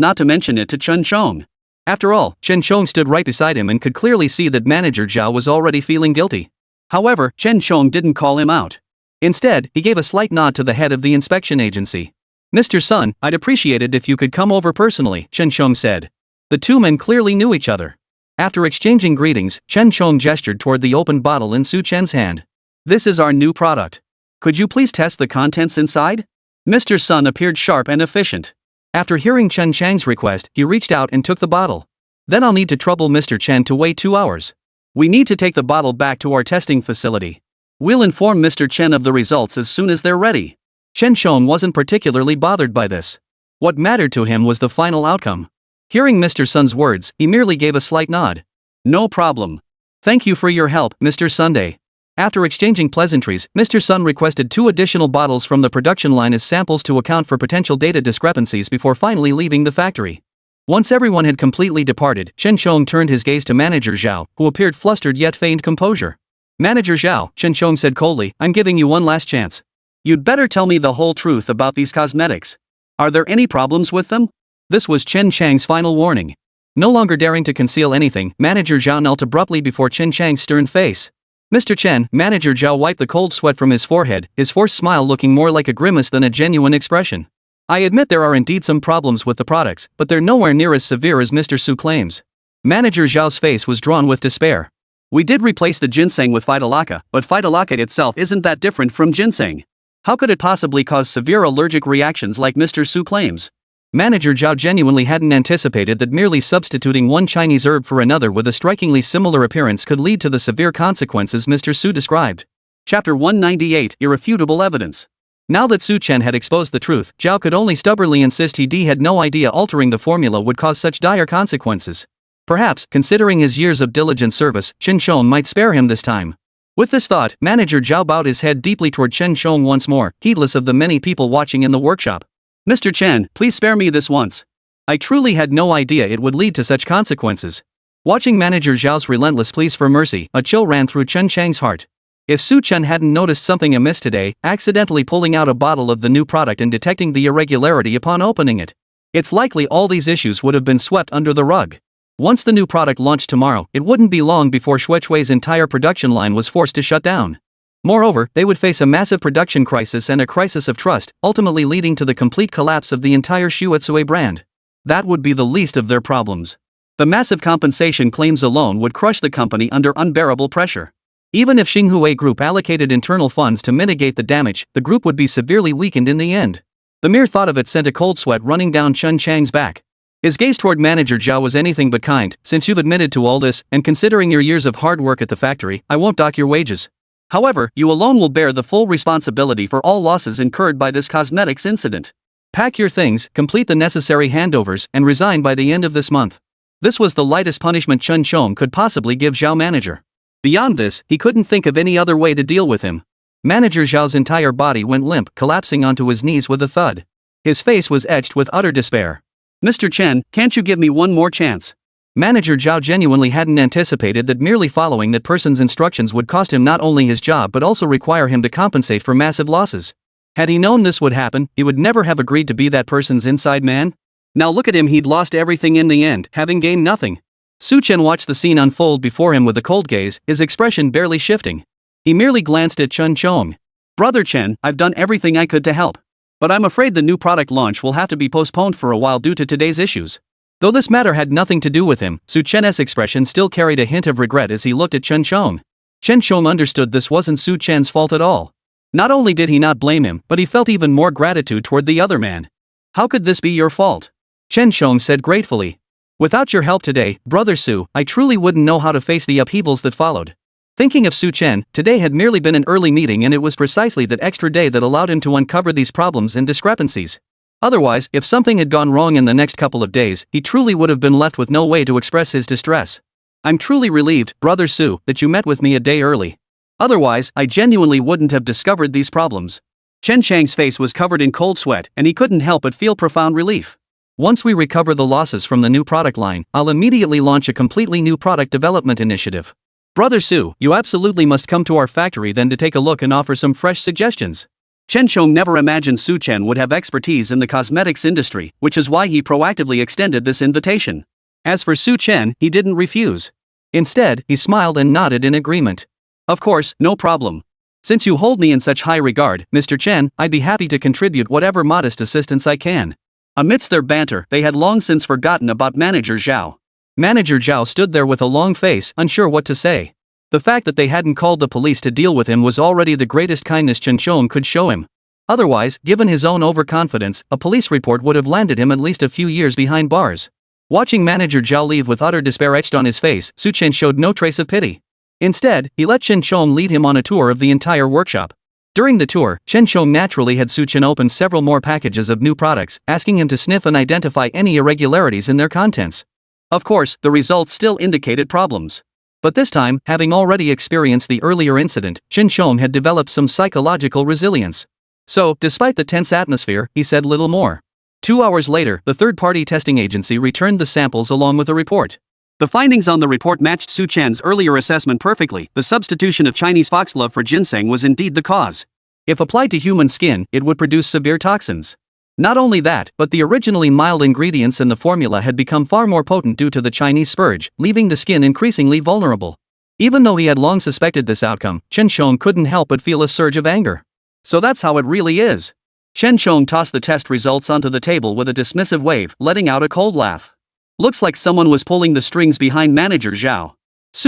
not to mention it to Chen Shong. After all, Chen Shong stood right beside him and could clearly see that Manager Zhao was already feeling guilty. However, Chen Shong didn't call him out. Instead, he gave a slight nod to the head of the inspection agency. "Mr. Sun, I'd appreciate it if you could come over personally," Chen Shong said. The two men clearly knew each other. After exchanging greetings, Chen Shong gestured toward the open bottle in Su Chen's hand. "This is our new product. Could you please test the contents inside?" Mr. Sun appeared sharp and efficient. After hearing Chen Chang's request, he reached out and took the bottle. "Then I'll need to trouble Mr. Chen to wait 2 hours. We need to take the bottle back to our testing facility. We'll inform Mr. Chen of the results as soon as they're ready." Chen Shong wasn't particularly bothered by this. What mattered to him was the final outcome. Hearing Mr. Sun's words, he merely gave a slight nod. "No problem. Thank you for your help, Mr. Sunday." After exchanging pleasantries, Mr. Sun requested 2 additional bottles from the production line as samples to account for potential data discrepancies before finally leaving the factory. Once everyone had completely departed, Chen Shong turned his gaze to Manager Zhao, who appeared flustered yet feigned composure. "Manager Zhao," Chen Shong said coldly, "I'm giving you one last chance. You'd better tell me the whole truth about these cosmetics. Are there any problems with them?" This was Chen Chang's final warning. No longer daring to conceal anything, Manager Zhao knelt abruptly before Chen Chang's stern face. "Mr. Chen," Manager Zhao wiped the cold sweat from his forehead, his forced smile looking more like a grimace than a genuine expression. "I admit there are indeed some problems with the products, but they're nowhere near as severe as Mr. Su claims." Manager Zhao's face was drawn with despair. "We did replace the ginseng with phytolacca, but phytolacca itself isn't that different from ginseng. How could it possibly cause severe allergic reactions like Mr. Su claims?" Manager Zhao genuinely hadn't anticipated that merely substituting one Chinese herb for another with a strikingly similar appearance could lead to the severe consequences Mr. Su described. Chapter 198, Irrefutable Evidence. Now that Su Chen had exposed the truth, Zhao could only stubbornly insist he had no idea altering the formula would cause such dire consequences. Perhaps, considering his years of diligent service, Chen Shong might spare him this time. With this thought, Manager Zhao bowed his head deeply toward Chen Shong once more, heedless of the many people watching in the workshop. "Mr. Chen, please spare me this once. I truly had no idea it would lead to such consequences." Watching Manager Zhao's relentless pleas for mercy, a chill ran through Chen Chang's heart. If Su Chen hadn't noticed something amiss today, accidentally pulling out a bottle of the new product and detecting the irregularity upon opening it, it's likely all these issues would have been swept under the rug. Once the new product launched tomorrow, it wouldn't be long before Xuechui's entire production line was forced to shut down. Moreover, they would face a massive production crisis and a crisis of trust, ultimately leading to the complete collapse of the entire Xuecui brand. That would be the least of their problems. The massive compensation claims alone would crush the company under unbearable pressure. Even if Xinhua Group allocated internal funds to mitigate the damage, the group would be severely weakened in the end. The mere thought of it sent a cold sweat running down Chen Chang's back. His gaze toward Manager Zhao was anything but kind. "Since you've admitted to all this, and considering your years of hard work at the factory, I won't dock your wages. However, you alone will bear the full responsibility for all losses incurred by this cosmetics incident. Pack your things, complete the necessary handovers, and resign by the end of this month." This was the lightest punishment Chen Shong could possibly give Zhao Manager. Beyond this, he couldn't think of any other way to deal with him. Manager Zhao's entire body went limp, collapsing onto his knees with a thud. His face was etched with utter despair. "Mr. Chen, can't you give me one more chance?" Manager Zhao genuinely hadn't anticipated that merely following that person's instructions would cost him not only his job but also require him to compensate for massive losses. Had he known this would happen, he would never have agreed to be that person's inside man. Now look at him, he'd lost everything in the end, having gained nothing. Chen watched the scene unfold before him with a cold gaze, his expression barely shifting. He merely glanced at Chen Chong. Brother Chen, I've done everything I could to help. But I'm afraid the new product launch will have to be postponed for a while due to today's issues. Though this matter had nothing to do with him, Chen's expression still carried a hint of regret as he looked at Chen Chong. Chen Chong understood this wasn't Chen's fault at all. Not only did he not blame him, but he felt even more gratitude toward the other man. How could this be your fault? Chen Chong said gratefully. Without your help today, Brother Su, I truly wouldn't know how to face the upheavals that followed. Thinking of Chen, today had merely been an early meeting, and it was precisely that extra day that allowed him to uncover these problems and discrepancies. Otherwise, if something had gone wrong in the next couple of days, he truly would have been left with no way to express his distress. I'm truly relieved, Brother Su, that you met with me a day early. Otherwise, I genuinely wouldn't have discovered these problems. Chen Chang's face was covered in cold sweat, and he couldn't help but feel profound relief. Once we recover the losses from the new product line, I'll immediately launch a completely new product development initiative. Brother Su, you absolutely must come to our factory then to take a look and offer some fresh suggestions. Chen Chong never imagined Chen would have expertise in the cosmetics industry, which is why he proactively extended this invitation. As for Chen, he didn't refuse. Instead, he smiled and nodded in agreement. Of course, no problem. Since you hold me in such high regard, Mr. Chen, I'd be happy to contribute whatever modest assistance I can. Amidst their banter, they had long since forgotten about Manager Zhao. Manager Zhao stood there with a long face, unsure what to say. The fact that they hadn't called the police to deal with him was already the greatest kindness Chen Chong could show him. Otherwise, given his own overconfidence, a police report would have landed him at least a few years behind bars. Watching Manager Zhao leave with utter despair etched on his face, Chen showed no trace of pity. Instead, he let Chen Chong lead him on a tour of the entire workshop. During the tour, Chen Chong naturally had Chen open several more packages of new products, asking him to sniff and identify any irregularities in their contents. Of course, the results still indicated problems. But this time, having already experienced the earlier incident, Chen Chong had developed some psychological resilience. So, despite the tense atmosphere, he said little more. 2 hours later, the third-party testing agency returned the samples along with a report. The findings on the report matched Chen's earlier assessment perfectly. The substitution of Chinese foxglove for ginseng was indeed the cause. If applied to human skin, it would produce severe toxins. Not only that, but the originally mild ingredients in the formula had become far more potent due to the Chinese spurge, leaving the skin increasingly vulnerable. Even though he had long suspected this outcome, Chen Chong couldn't help but feel a surge of anger. So that's how it really is. Chen Chong tossed the test results onto the table with a dismissive wave, letting out a cold laugh. Looks like someone was pulling the strings behind Manager Zhao.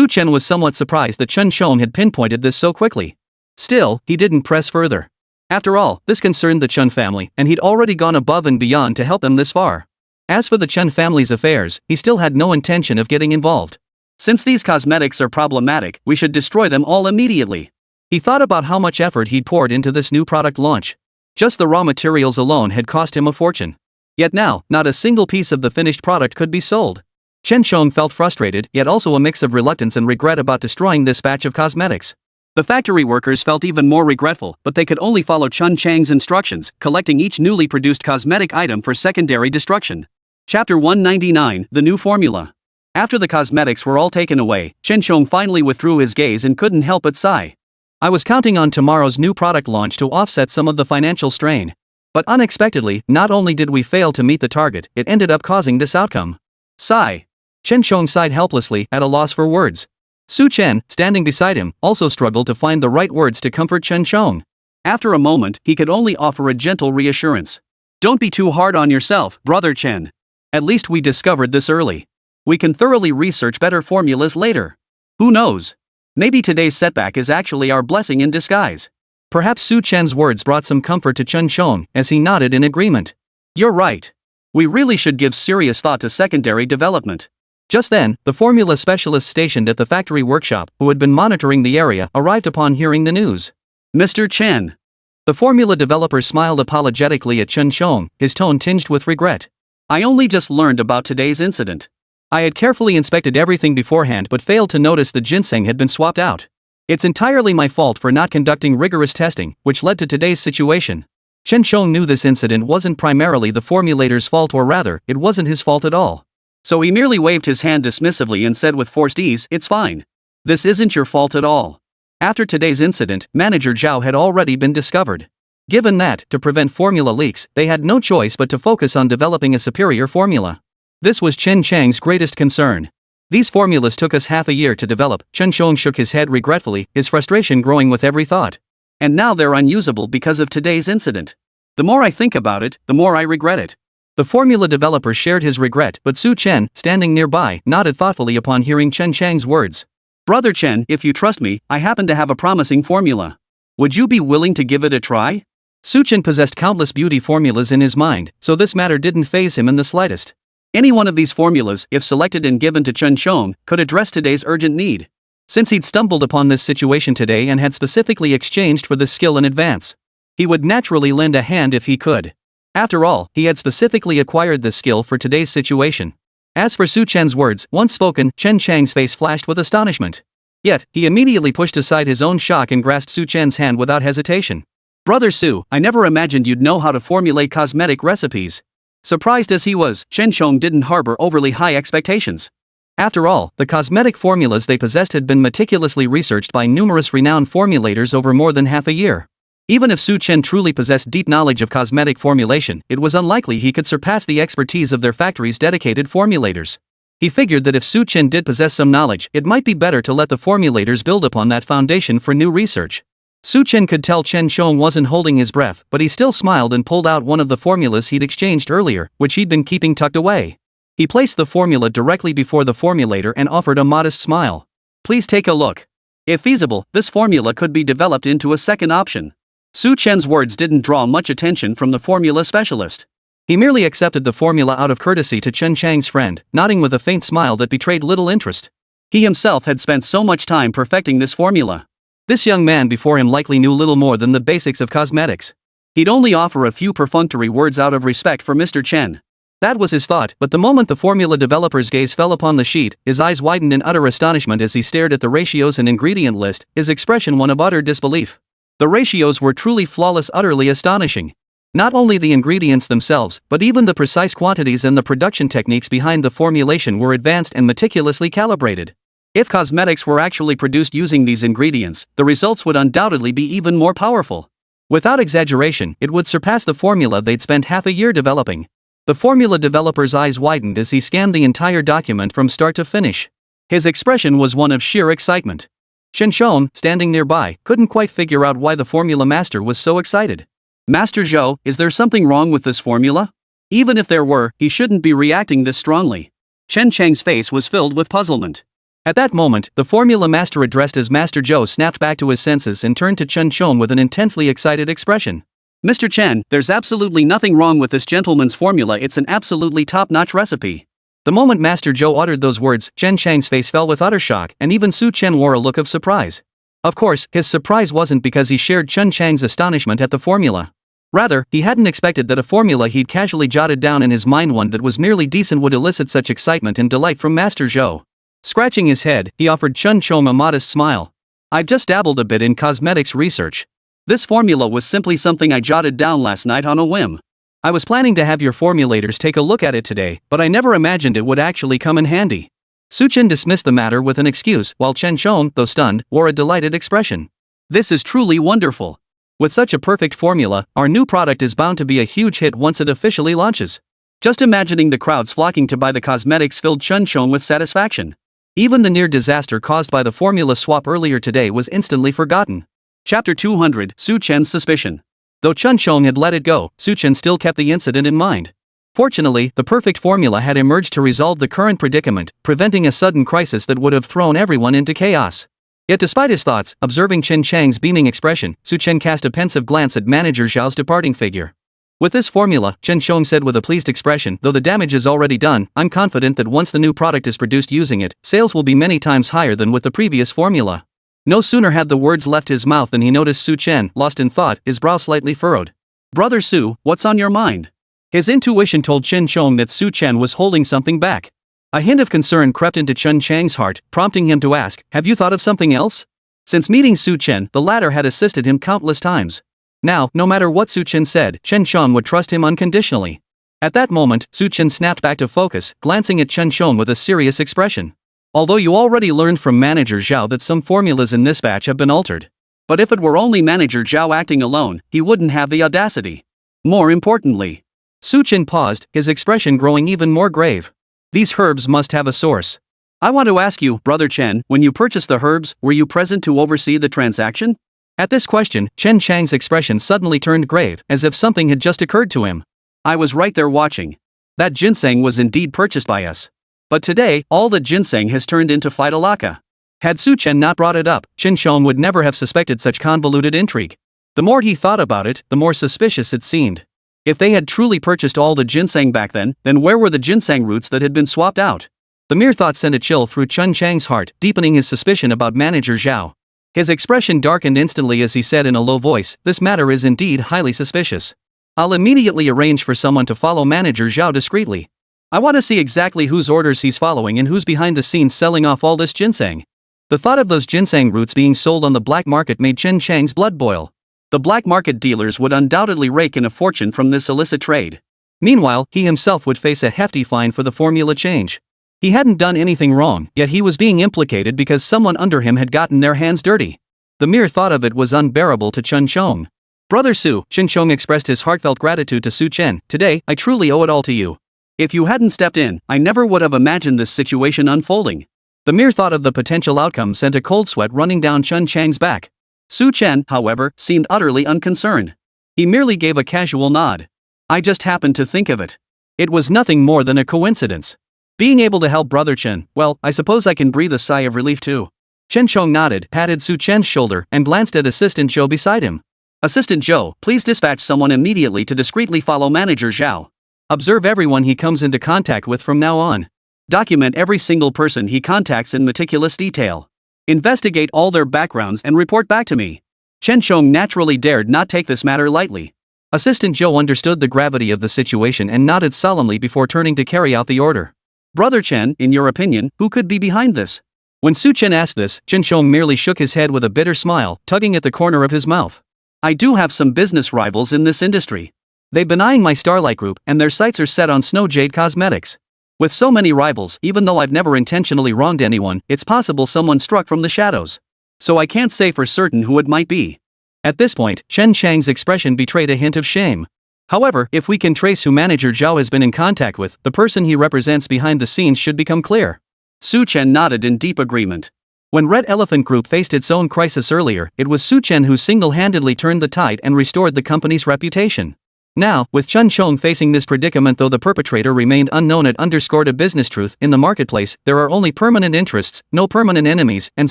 Chen was somewhat surprised that Chen Chong had pinpointed this so quickly. Still, he didn't press further. After all, this concerned the Chen family, and he'd already gone above and beyond to help them this far. As for the Chen family's affairs, he still had no intention of getting involved. Since these cosmetics are problematic, we should destroy them all immediately. He thought about how much effort he'd poured into this new product launch. Just the raw materials alone had cost him a fortune. Yet now, not a single piece of the finished product could be sold. Chen Chong felt frustrated, yet also a mix of reluctance and regret about destroying this batch of cosmetics. The factory workers felt even more regretful, but they could only follow Chen Chang's instructions, collecting each newly produced cosmetic item for secondary destruction. Chapter 199, The New Formula. After the cosmetics were all taken away, Chen Chong finally withdrew his gaze and couldn't help but sigh. I was counting on tomorrow's new product launch to offset some of the financial strain. But unexpectedly, not only did we fail to meet the target, it ended up causing this outcome. Sigh. Chen Chong sighed helplessly, at a loss for words. Chen, standing beside him, also struggled to find the right words to comfort Chen Chong. After a moment, he could only offer a gentle reassurance. Don't be too hard on yourself, Brother Chen. At least we discovered this early. We can thoroughly research better formulas later. Who knows? Maybe today's setback is actually our blessing in disguise. Perhaps Chen's words brought some comfort to Chen Chong, as he nodded in agreement. You're right. We really should give serious thought to secondary development. Just then, the formula specialist stationed at the factory workshop, who had been monitoring the area, arrived upon hearing the news. Mr. Chen. The formula developer smiled apologetically at Chen Chong, his tone tinged with regret. I only just learned about today's incident. I had carefully inspected everything beforehand but failed to notice the ginseng had been swapped out. It's entirely my fault for not conducting rigorous testing, which led to today's situation. Chen Chong knew this incident wasn't primarily the formulator's fault, or rather, it wasn't his fault at all. So he merely waved his hand dismissively and said with forced ease, "It's fine. This isn't your fault at all." After today's incident, Manager Zhao had already been discovered. Given that, to prevent formula leaks, they had no choice but to focus on developing a superior formula. This was Chen Chang's greatest concern. These formulas took us half a year to develop. Chen Chong shook his head regretfully, his frustration growing with every thought. And now they're unusable because of today's incident. The more I think about it, the more I regret it. The formula developer shared his regret, but Su Chen, standing nearby, nodded thoughtfully upon hearing Chen Chang's words. Brother Chen, if you trust me, I happen to have a promising formula. Would you be willing to give it a try? Su Chen possessed countless beauty formulas in his mind, so this matter didn't faze him in the slightest. Any one of these formulas, if selected and given to Chen Chong, could address today's urgent need. Since he'd stumbled upon this situation today and had specifically exchanged for this skill in advance, he would naturally lend a hand if he could. After all, he had specifically acquired this skill for today's situation. As for Su Chen's words, once spoken, Chen Chang's face flashed with astonishment. Yet, he immediately pushed aside his own shock and grasped Su Chen's hand without hesitation. Brother Su, I never imagined you'd know how to formulate cosmetic recipes. Surprised as he was, Chen Chong didn't harbor overly high expectations. After all, the cosmetic formulas they possessed had been meticulously researched by numerous renowned formulators over more than half a year. Even if Su Chen truly possessed deep knowledge of cosmetic formulation, it was unlikely he could surpass the expertise of their factory's dedicated formulators. He figured that if Su Chen did possess some knowledge, it might be better to let the formulators build upon that foundation for new research. Su Chen could tell Chen Chong wasn't holding his breath, but he still smiled and pulled out one of the formulas he'd exchanged earlier, which he'd been keeping tucked away. He placed the formula directly before the formulator and offered a modest smile. Please take a look. If feasible, this formula could be developed into a second option. Su Chen's words didn't draw much attention from the formula specialist. He merely accepted the formula out of courtesy to Chen Chang's friend, nodding with a faint smile that betrayed little interest. He himself had spent so much time perfecting this formula. This young man before him likely knew little more than the basics of cosmetics. He'd only offer a few perfunctory words out of respect for Mr. Chen. That was his thought, but the moment the formula developer's gaze fell upon the sheet, his eyes widened in utter astonishment as he stared at the ratios and ingredient list, his expression one of utter disbelief. The ratios were truly flawless, utterly astonishing. Not only the ingredients themselves, but even the precise quantities and the production techniques behind the formulation were advanced and meticulously calibrated. If cosmetics were actually produced using these ingredients, the results would undoubtedly be even more powerful. Without exaggeration, it would surpass the formula they'd spent half a year developing. The formula developer's eyes widened as he scanned the entire document from start to finish. His expression was one of sheer excitement. Chen Chong, standing nearby, couldn't quite figure out why the formula master was so excited. Master Zhou, is there something wrong with this formula? Even if there were, he shouldn't be reacting this strongly. Chen Chang's face was filled with puzzlement. At that moment, the formula master addressed as Master Zhou snapped back to his senses and turned to Chen Chong with an intensely excited expression. Mr. Chen, there's absolutely nothing wrong with this gentleman's formula, it's an absolutely top-notch recipe. The moment Master Zhou uttered those words, Chen Chang's face fell with utter shock, and even Su Chen wore a look of surprise. Of course, his surprise wasn't because he shared Chen Chang's astonishment at the formula. Rather, he hadn't expected that a formula he'd casually jotted down in his mind, one that was merely decent, would elicit such excitement and delight from Master Zhou. Scratching his head, he offered Chen Chong a modest smile. I've just dabbled a bit in cosmetics research. This formula was simply something I jotted down last night on a whim. I was planning to have your formulators take a look at it today, but I never imagined it would actually come in handy. Su Chen dismissed the matter with an excuse, while Chen Chong, though stunned, wore a delighted expression. This is truly wonderful. With such a perfect formula, our new product is bound to be a huge hit once it officially launches. Just imagining the crowds flocking to buy the cosmetics filled Chen Chong with satisfaction. Even the near disaster caused by the formula swap earlier today was instantly forgotten. Chapter 200, Su Chen's Suspicion. Though Chen Chong had let it go, Su Chen still kept the incident in mind. Fortunately, the perfect formula had emerged to resolve the current predicament, preventing a sudden crisis that would have thrown everyone into chaos. Yet despite his thoughts, observing Chen Chang's beaming expression, Su Chen cast a pensive glance at Manager Zhao's departing figure. With this formula, Chen Chong said with a pleased expression, though the damage is already done, I'm confident that once the new product is produced using it, sales will be many times higher than with the previous formula. No sooner had the words left his mouth than he noticed Su Chen, lost in thought, his brow slightly furrowed. Brother Su, what's on your mind? His intuition told Chen Chong that Su Chen was holding something back. A hint of concern crept into Chen Chang's heart, prompting him to ask, have you thought of something else? Since meeting Su Chen, the latter had assisted him countless times. Now, no matter what Su Chen said, Chen Chong would trust him unconditionally. At that moment, Su Chen snapped back to focus, glancing at Chen Chong with a serious expression. Although you already learned from Manager Zhao that some formulas in this batch have been altered. But if it were only manager Zhao acting alone, he wouldn't have the audacity. More importantly. Su Chen paused, his expression growing even more grave. These herbs must have a source. I want to ask you, Brother Chen, when you purchased the herbs, were you present to oversee the transaction? At this question, Chen Chang's expression suddenly turned grave, as if something had just occurred to him. I was right there watching. That ginseng was indeed purchased by us. But today, all that ginseng has turned into phytolacca. Had Su Chen not brought it up, Chen Shong would never have suspected such convoluted intrigue. The more he thought about it, the more suspicious it seemed. If they had truly purchased all the ginseng back then where were the ginseng roots that had been swapped out? The mere thought sent a chill through Chen Chang's heart, deepening his suspicion about manager Zhao. His expression darkened instantly as he said in a low voice, "This matter is indeed highly suspicious. I'll immediately arrange for someone to follow manager Zhao discreetly. I want to see exactly whose orders he's following and who's behind the scenes selling off all this ginseng." The thought of those ginseng roots being sold on the black market made Chen Chang's blood boil. The black market dealers would undoubtedly rake in a fortune from this illicit trade. Meanwhile, he himself would face a hefty fine for the formula change. He hadn't done anything wrong, yet he was being implicated because someone under him had gotten their hands dirty. The mere thought of it was unbearable to Chen Chong. "Brother Su," Chen Chong expressed his heartfelt gratitude to Su Chen, "today, I truly owe it all to you. If you hadn't stepped in, I never would have imagined this situation unfolding." The mere thought of the potential outcome sent a cold sweat running down Chen Chang's back. Su Chen, however, seemed utterly unconcerned. He merely gave a casual nod. "I just happened to think of it. It was nothing more than a coincidence. Being able to help Brother Chen, well, I suppose I can breathe a sigh of relief too." Chen Chong nodded, patted Su Chen's shoulder, and glanced at Assistant Zhou beside him. "Assistant Zhou, please dispatch someone immediately to discreetly follow manager Zhao. Observe everyone he comes into contact with from now on. Document every single person he contacts in meticulous detail. Investigate all their backgrounds and report back to me." Chen Chong naturally dared not take this matter lightly. Assistant Zhou understood the gravity of the situation and nodded solemnly before turning to carry out the order. "Brother Chen, in your opinion, who could be behind this?" When Su Chen asked this, Chen Chong merely shook his head with a bitter smile, tugging at the corner of his mouth. "I do have some business rivals in this industry. They've been eyeing my Starlight Group, and their sights are set on Snow Jade Cosmetics. With so many rivals, even though I've never intentionally wronged anyone, it's possible someone struck from the shadows. So I can't say for certain who it might be." At this point, Chen Chang's expression betrayed a hint of shame. "However, if we can trace who manager Zhao has been in contact with, the person he represents behind the scenes should become clear." Su Chen nodded in deep agreement. When Red Elephant Group faced its own crisis earlier, it was Su Chen who single-handedly turned the tide and restored the company's reputation. Now, with Chen Chong facing this predicament, though the perpetrator remained unknown, it underscored a business truth: in the marketplace, there are only permanent interests, no permanent enemies, and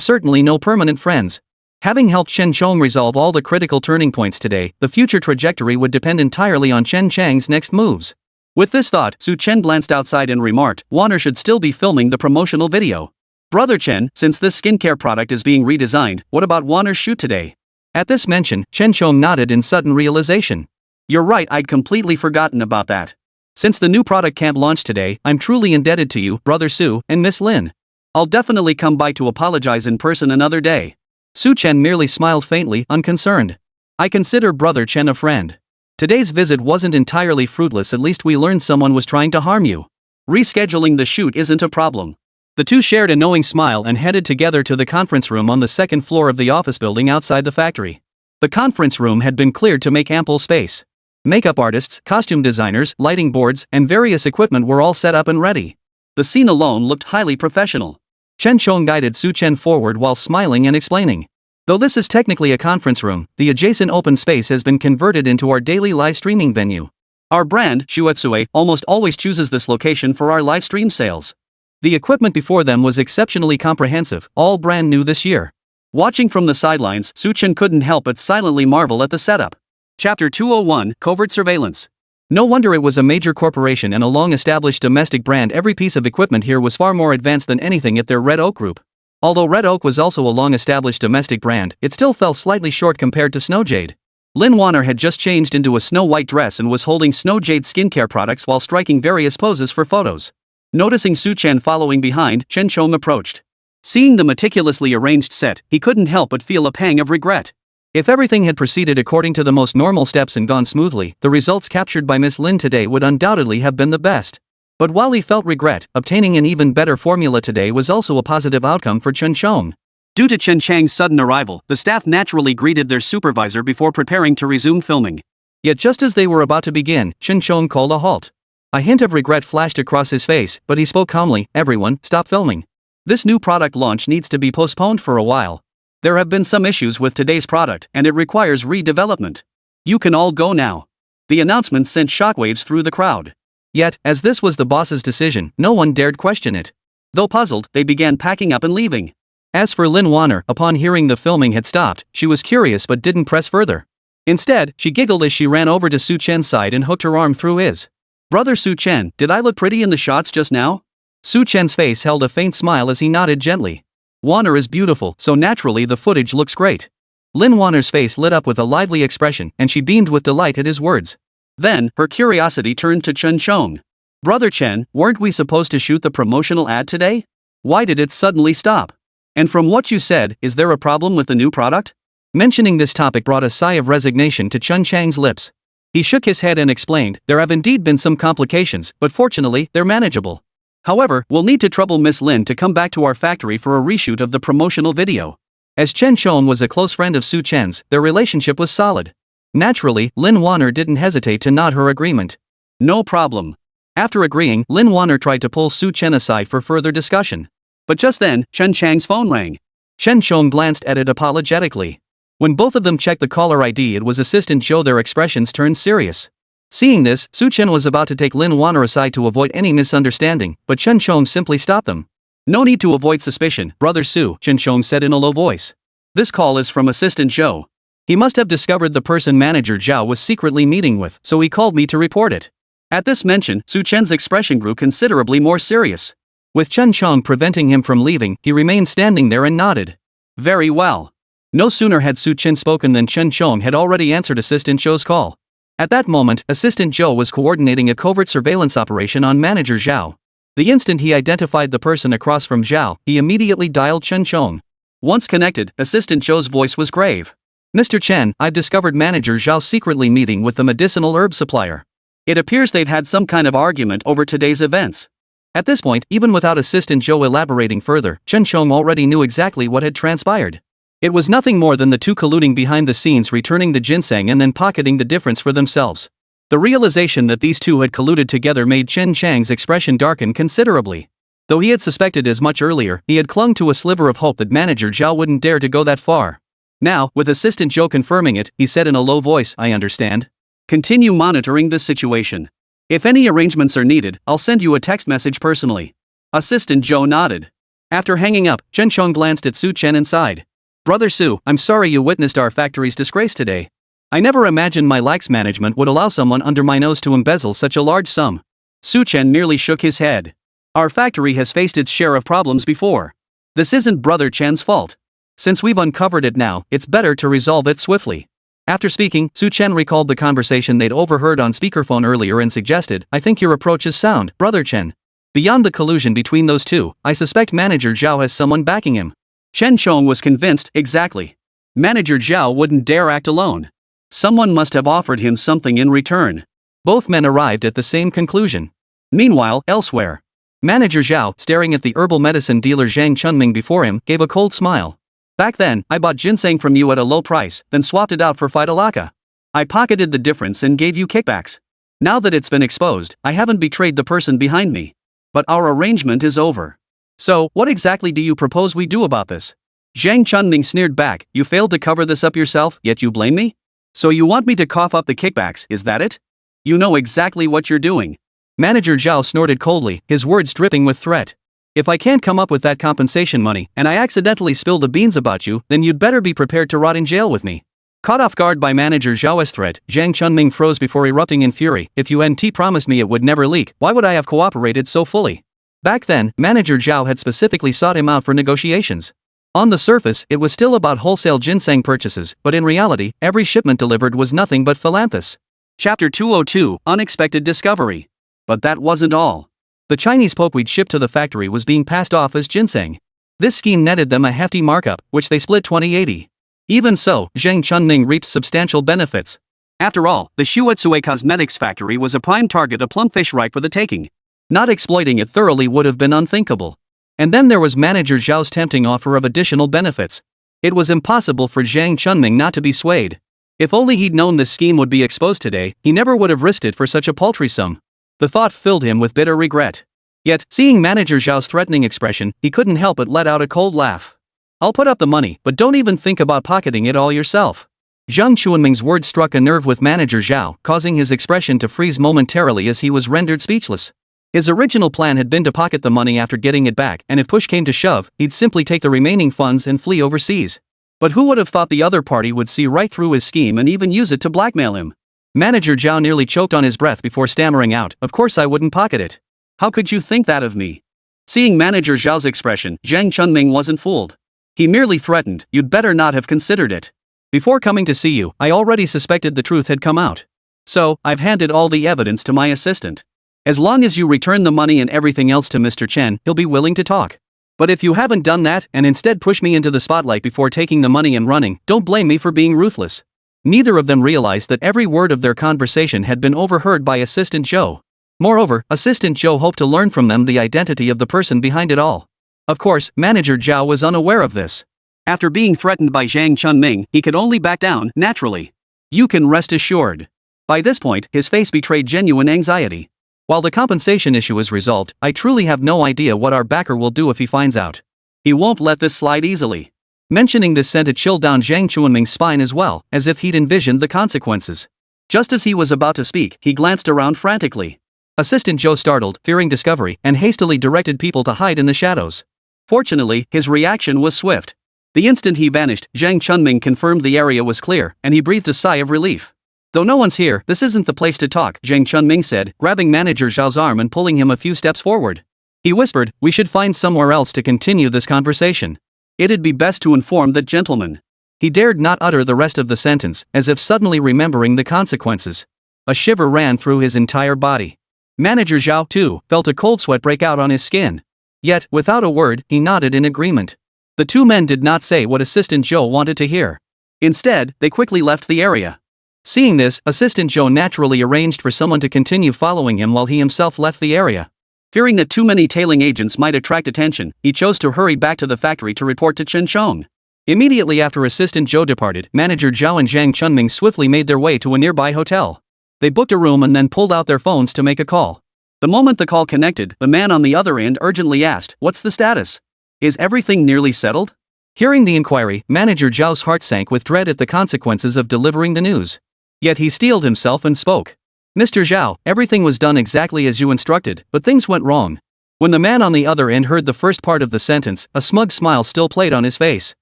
certainly no permanent friends. Having helped Chen Chong resolve all the critical turning points today, the future trajectory would depend entirely on Chen Chang's next moves. With this thought, Su Chen glanced outside and remarked, "Warner should still be filming the promotional video. Brother Chen, since this skincare product is being redesigned, what about Warner's shoot today?" At this mention, Chen Chong nodded in sudden realization. "You're right, I'd completely forgotten about that. Since the new product can't launch today, I'm truly indebted to you, Brother Su, and Miss Lin. I'll definitely come by to apologize in person another day." Su Chen merely smiled faintly, unconcerned. "I consider Brother Chen a friend. Today's visit wasn't entirely fruitless, at least we learned someone was trying to harm you. Rescheduling the shoot isn't a problem." The two shared a knowing smile and headed together to the conference room on the second floor of the office building outside the factory. The conference room had been cleared to make ample space. Makeup artists, costume designers, lighting boards, and various equipment were all set up and ready. The scene alone looked highly professional. Chen Chong guided Su Chen forward while smiling and explaining. "Though this is technically a conference room, the adjacent open space has been converted into our daily live streaming venue. Our brand, Shuetsue, almost always chooses this location for our live stream sales. The equipment before them was exceptionally comprehensive, all brand new this year." Watching from the sidelines, Su Chen couldn't help but silently marvel at the setup. Chapter 201, Covert Surveillance. No wonder it was a major corporation and a long-established domestic brand. Every piece of equipment here was far more advanced than anything at their Red Oak Group. Although Red Oak was also a long-established domestic brand, it still fell slightly short compared to Snow Jade. Lin Warner had just changed into a snow-white dress and was holding Snow Jade skincare products while striking various poses for photos. Noticing Su Chen following behind, Chen Chong approached. Seeing the meticulously arranged set, he couldn't help but feel a pang of regret. If everything had proceeded according to the most normal steps and gone smoothly, the results captured by Miss Lin today would undoubtedly have been the best. But while he felt regret, obtaining an even better formula today was also a positive outcome for Chen Chong. Due to Chen Chang's sudden arrival, the staff naturally greeted their supervisor before preparing to resume filming. Yet just as they were about to begin, Chen Chong called a halt. A hint of regret flashed across his face, but he spoke calmly, "Everyone, stop filming. This new product launch needs to be postponed for a while. There have been some issues with today's product and it requires redevelopment. You can all go now." The announcement sent shockwaves through the crowd. Yet, as this was the boss's decision, no one dared question it. Though puzzled, they began packing up and leaving. As for Lin Wanner, upon hearing the filming had stopped, she was curious but didn't press further. Instead, she giggled as she ran over to Su Chen's side and hooked her arm through his. "Brother Su Chen, did I look pretty in the shots just now?" Su Chen's face held a faint smile as he nodded gently. "Wanner is beautiful, so naturally the footage looks great." Lin Wanner's face lit up with a lively expression and she beamed with delight at his words. Then, her curiosity turned to Chen Chong. "Brother Chen, weren't we supposed to shoot the promotional ad today? Why did it suddenly stop? And from what you said, is there a problem with the new product?" Mentioning this topic brought a sigh of resignation to Chen Chang's lips. He shook his head and explained, "There have indeed been some complications, but fortunately, they're manageable. However, we'll need to trouble Miss Lin to come back to our factory for a reshoot of the promotional video." As Chen Chong was a close friend of Su Chen's, their relationship was solid. Naturally, Lin Wanner didn't hesitate to nod her agreement. "No problem." After agreeing, Lin Wanner tried to pull Su Chen aside for further discussion. But just then, Chen Chang's phone rang. Chen Chong glanced at it apologetically. When both of them checked the caller ID, it was Assistant Joe. Their expressions turned serious. Seeing this, Su Chen was about to take Lin Wanner aside to avoid any misunderstanding, but Chen Chong simply stopped them. "No need to avoid suspicion, Brother Su," Chen Chong said in a low voice. "This call is from Assistant Joe. He must have discovered the person Manager Zhao was secretly meeting with, so he called me to report it." At this mention, Su Chen's expression grew considerably more serious. With Chen Chong preventing him from leaving, he remained standing there and nodded. "Very well." No sooner had Su Chen spoken than Chen Chong had already answered Assistant Zhou's call. At that moment, Assistant Zhou was coordinating a covert surveillance operation on Manager Zhao. The instant he identified the person across from Zhao, he immediately dialed Chen Chong. Once connected, Assistant Zhou's voice was grave. "Mr. Chen, I've discovered Manager Zhao secretly meeting with the medicinal herb supplier. It appears they've had some kind of argument over today's events." At this point, even without Assistant Zhou elaborating further, Chen Chong already knew exactly what had transpired. It was nothing more than the two colluding behind the scenes, returning the ginseng and then pocketing the difference for themselves. The realization that these two had colluded together made Chen Chang's expression darken considerably. Though he had suspected as much earlier, he had clung to a sliver of hope that Manager Zhao wouldn't dare to go that far. Now, with Assistant Zhou confirming it, he said in a low voice, "I understand. Continue monitoring this situation. If any arrangements are needed, I'll send you a text message personally." Assistant Zhou nodded. After hanging up, Chen Chong glanced at Su Chen and sighed. "Brother Su, I'm sorry you witnessed our factory's disgrace today. I never imagined my lax management would allow someone under my nose to embezzle such a large sum." Su Chen merely shook his head. "Our factory has faced its share of problems before. This isn't Brother Chen's fault. Since we've uncovered it now, it's better to resolve it swiftly." After speaking, Su Chen recalled the conversation they'd overheard on speakerphone earlier and suggested, "I think your approach is sound, Brother Chen. Beyond the collusion between those two, I suspect Manager Zhao has someone backing him." Chen Chong was convinced. Exactly. Manager Zhao wouldn't dare act alone. Someone must have offered him something in return. Both men arrived at the same conclusion. Meanwhile, elsewhere, Manager Zhao, staring at the herbal medicine dealer Zhang Chunming before him, gave a cold smile. "Back then, I bought ginseng from you at a low price, then swapped it out for phytolacca. I pocketed the difference and gave you kickbacks. Now that it's been exposed, I haven't betrayed the person behind me. But our arrangement is over. So, what exactly do you propose we do about this?" Zhang Chunming sneered back. "You failed to cover this up yourself, yet you blame me? So you want me to cough up the kickbacks, is that it? You know exactly what you're doing." Manager Zhao snorted coldly, his words dripping with threat. "If I can't come up with that compensation money, and I accidentally spill the beans about you, then you'd better be prepared to rot in jail with me." Caught off guard by Manager Zhao's threat, Zhang Chunming froze before erupting in fury. "If yuan promised me it would never leak, why would I have cooperated so fully?" Back then, Manager Zhao had specifically sought him out for negotiations. On the surface, it was still about wholesale ginseng purchases, but in reality, every shipment delivered was nothing but philanthropy. Chapter 202, Unexpected Discovery. But that wasn't all. The Chinese pokeweed shipped to the factory was being passed off as ginseng. This scheme netted them a hefty markup, which they split 20-80. Even so, Zhang Chunming reaped substantial benefits. After all, the Shuatsue Cosmetics factory was a prime target, a plump fish ripe for the taking. Not exploiting it thoroughly would have been unthinkable. And then there was Manager Zhao's tempting offer of additional benefits. It was impossible for Zhang Chunming not to be swayed. If only he'd known this scheme would be exposed today, he never would have risked it for such a paltry sum. The thought filled him with bitter regret. Yet, seeing Manager Zhao's threatening expression, he couldn't help but let out a cold laugh. I'll put up the money, but don't even think about pocketing it all yourself. Zhang Chunming's words struck a nerve with Manager Zhao, causing his expression to freeze momentarily as he was rendered speechless. His original plan had been to pocket the money after getting it back, and if push came to shove, he'd simply take the remaining funds and flee overseas. But who would have thought the other party would see right through his scheme and even use it to blackmail him? Manager Zhao nearly choked on his breath before stammering out, "Of course I wouldn't pocket it. How could you think that of me?" Seeing Manager Zhao's expression, Zhang Chunming wasn't fooled. He merely threatened, "You'd better not have considered it. Before coming to see you, I already suspected the truth had come out. So, I've handed all the evidence to my assistant. As long as you return the money and everything else to Mr. Chen, he'll be willing to talk. But if you haven't done that and instead push me into the spotlight before taking the money and running, don't blame me for being ruthless." Neither of them realized that every word of their conversation had been overheard by Assistant Zhou. Moreover, Assistant Zhou hoped to learn from them the identity of the person behind it all. Of course, Manager Zhao was unaware of this. After being threatened by Zhang Chunming, he could only back down, naturally. You can rest assured. By this point, his face betrayed genuine anxiety. While the compensation issue is resolved, I truly have no idea what our backer will do if he finds out. He won't let this slide easily. Mentioning this sent a chill down Zhang Chunming's spine as well, as if he'd envisioned the consequences. Just as he was about to speak, he glanced around frantically. Assistant Zhou startled, fearing discovery, and hastily directed people to hide in the shadows. Fortunately, his reaction was swift. The instant he vanished, Zhang Chunming confirmed the area was clear, and he breathed a sigh of relief. "Though no one's here, this isn't the place to talk," Zhang Chunming said, grabbing Manager Zhao's arm and pulling him a few steps forward. He whispered, "We should find somewhere else to continue this conversation. It'd be best to inform that gentleman." He dared not utter the rest of the sentence, as if suddenly remembering the consequences. A shiver ran through his entire body. Manager Zhao, too, felt a cold sweat break out on his skin. Yet, without a word, he nodded in agreement. The two men did not say what Assistant Zhou wanted to hear. Instead, they quickly left the area. Seeing this, Assistant Zhou naturally arranged for someone to continue following him while he himself left the area. Fearing that too many tailing agents might attract attention, he chose to hurry back to the factory to report to Chen Chong. Immediately after Assistant Zhou departed, Manager Zhao and Zhang Chunming swiftly made their way to a nearby hotel. They booked a room and then pulled out their phones to make a call. The moment the call connected, the man on the other end urgently asked, "What's the status? Is everything nearly settled?" Hearing the inquiry, Manager Zhao's heart sank with dread at the consequences of delivering the news. Yet he steeled himself and spoke. "Mr. Zhao, everything was done exactly as you instructed, but things went wrong." When the man on the other end heard the first part of the sentence, a smug smile still played on his face.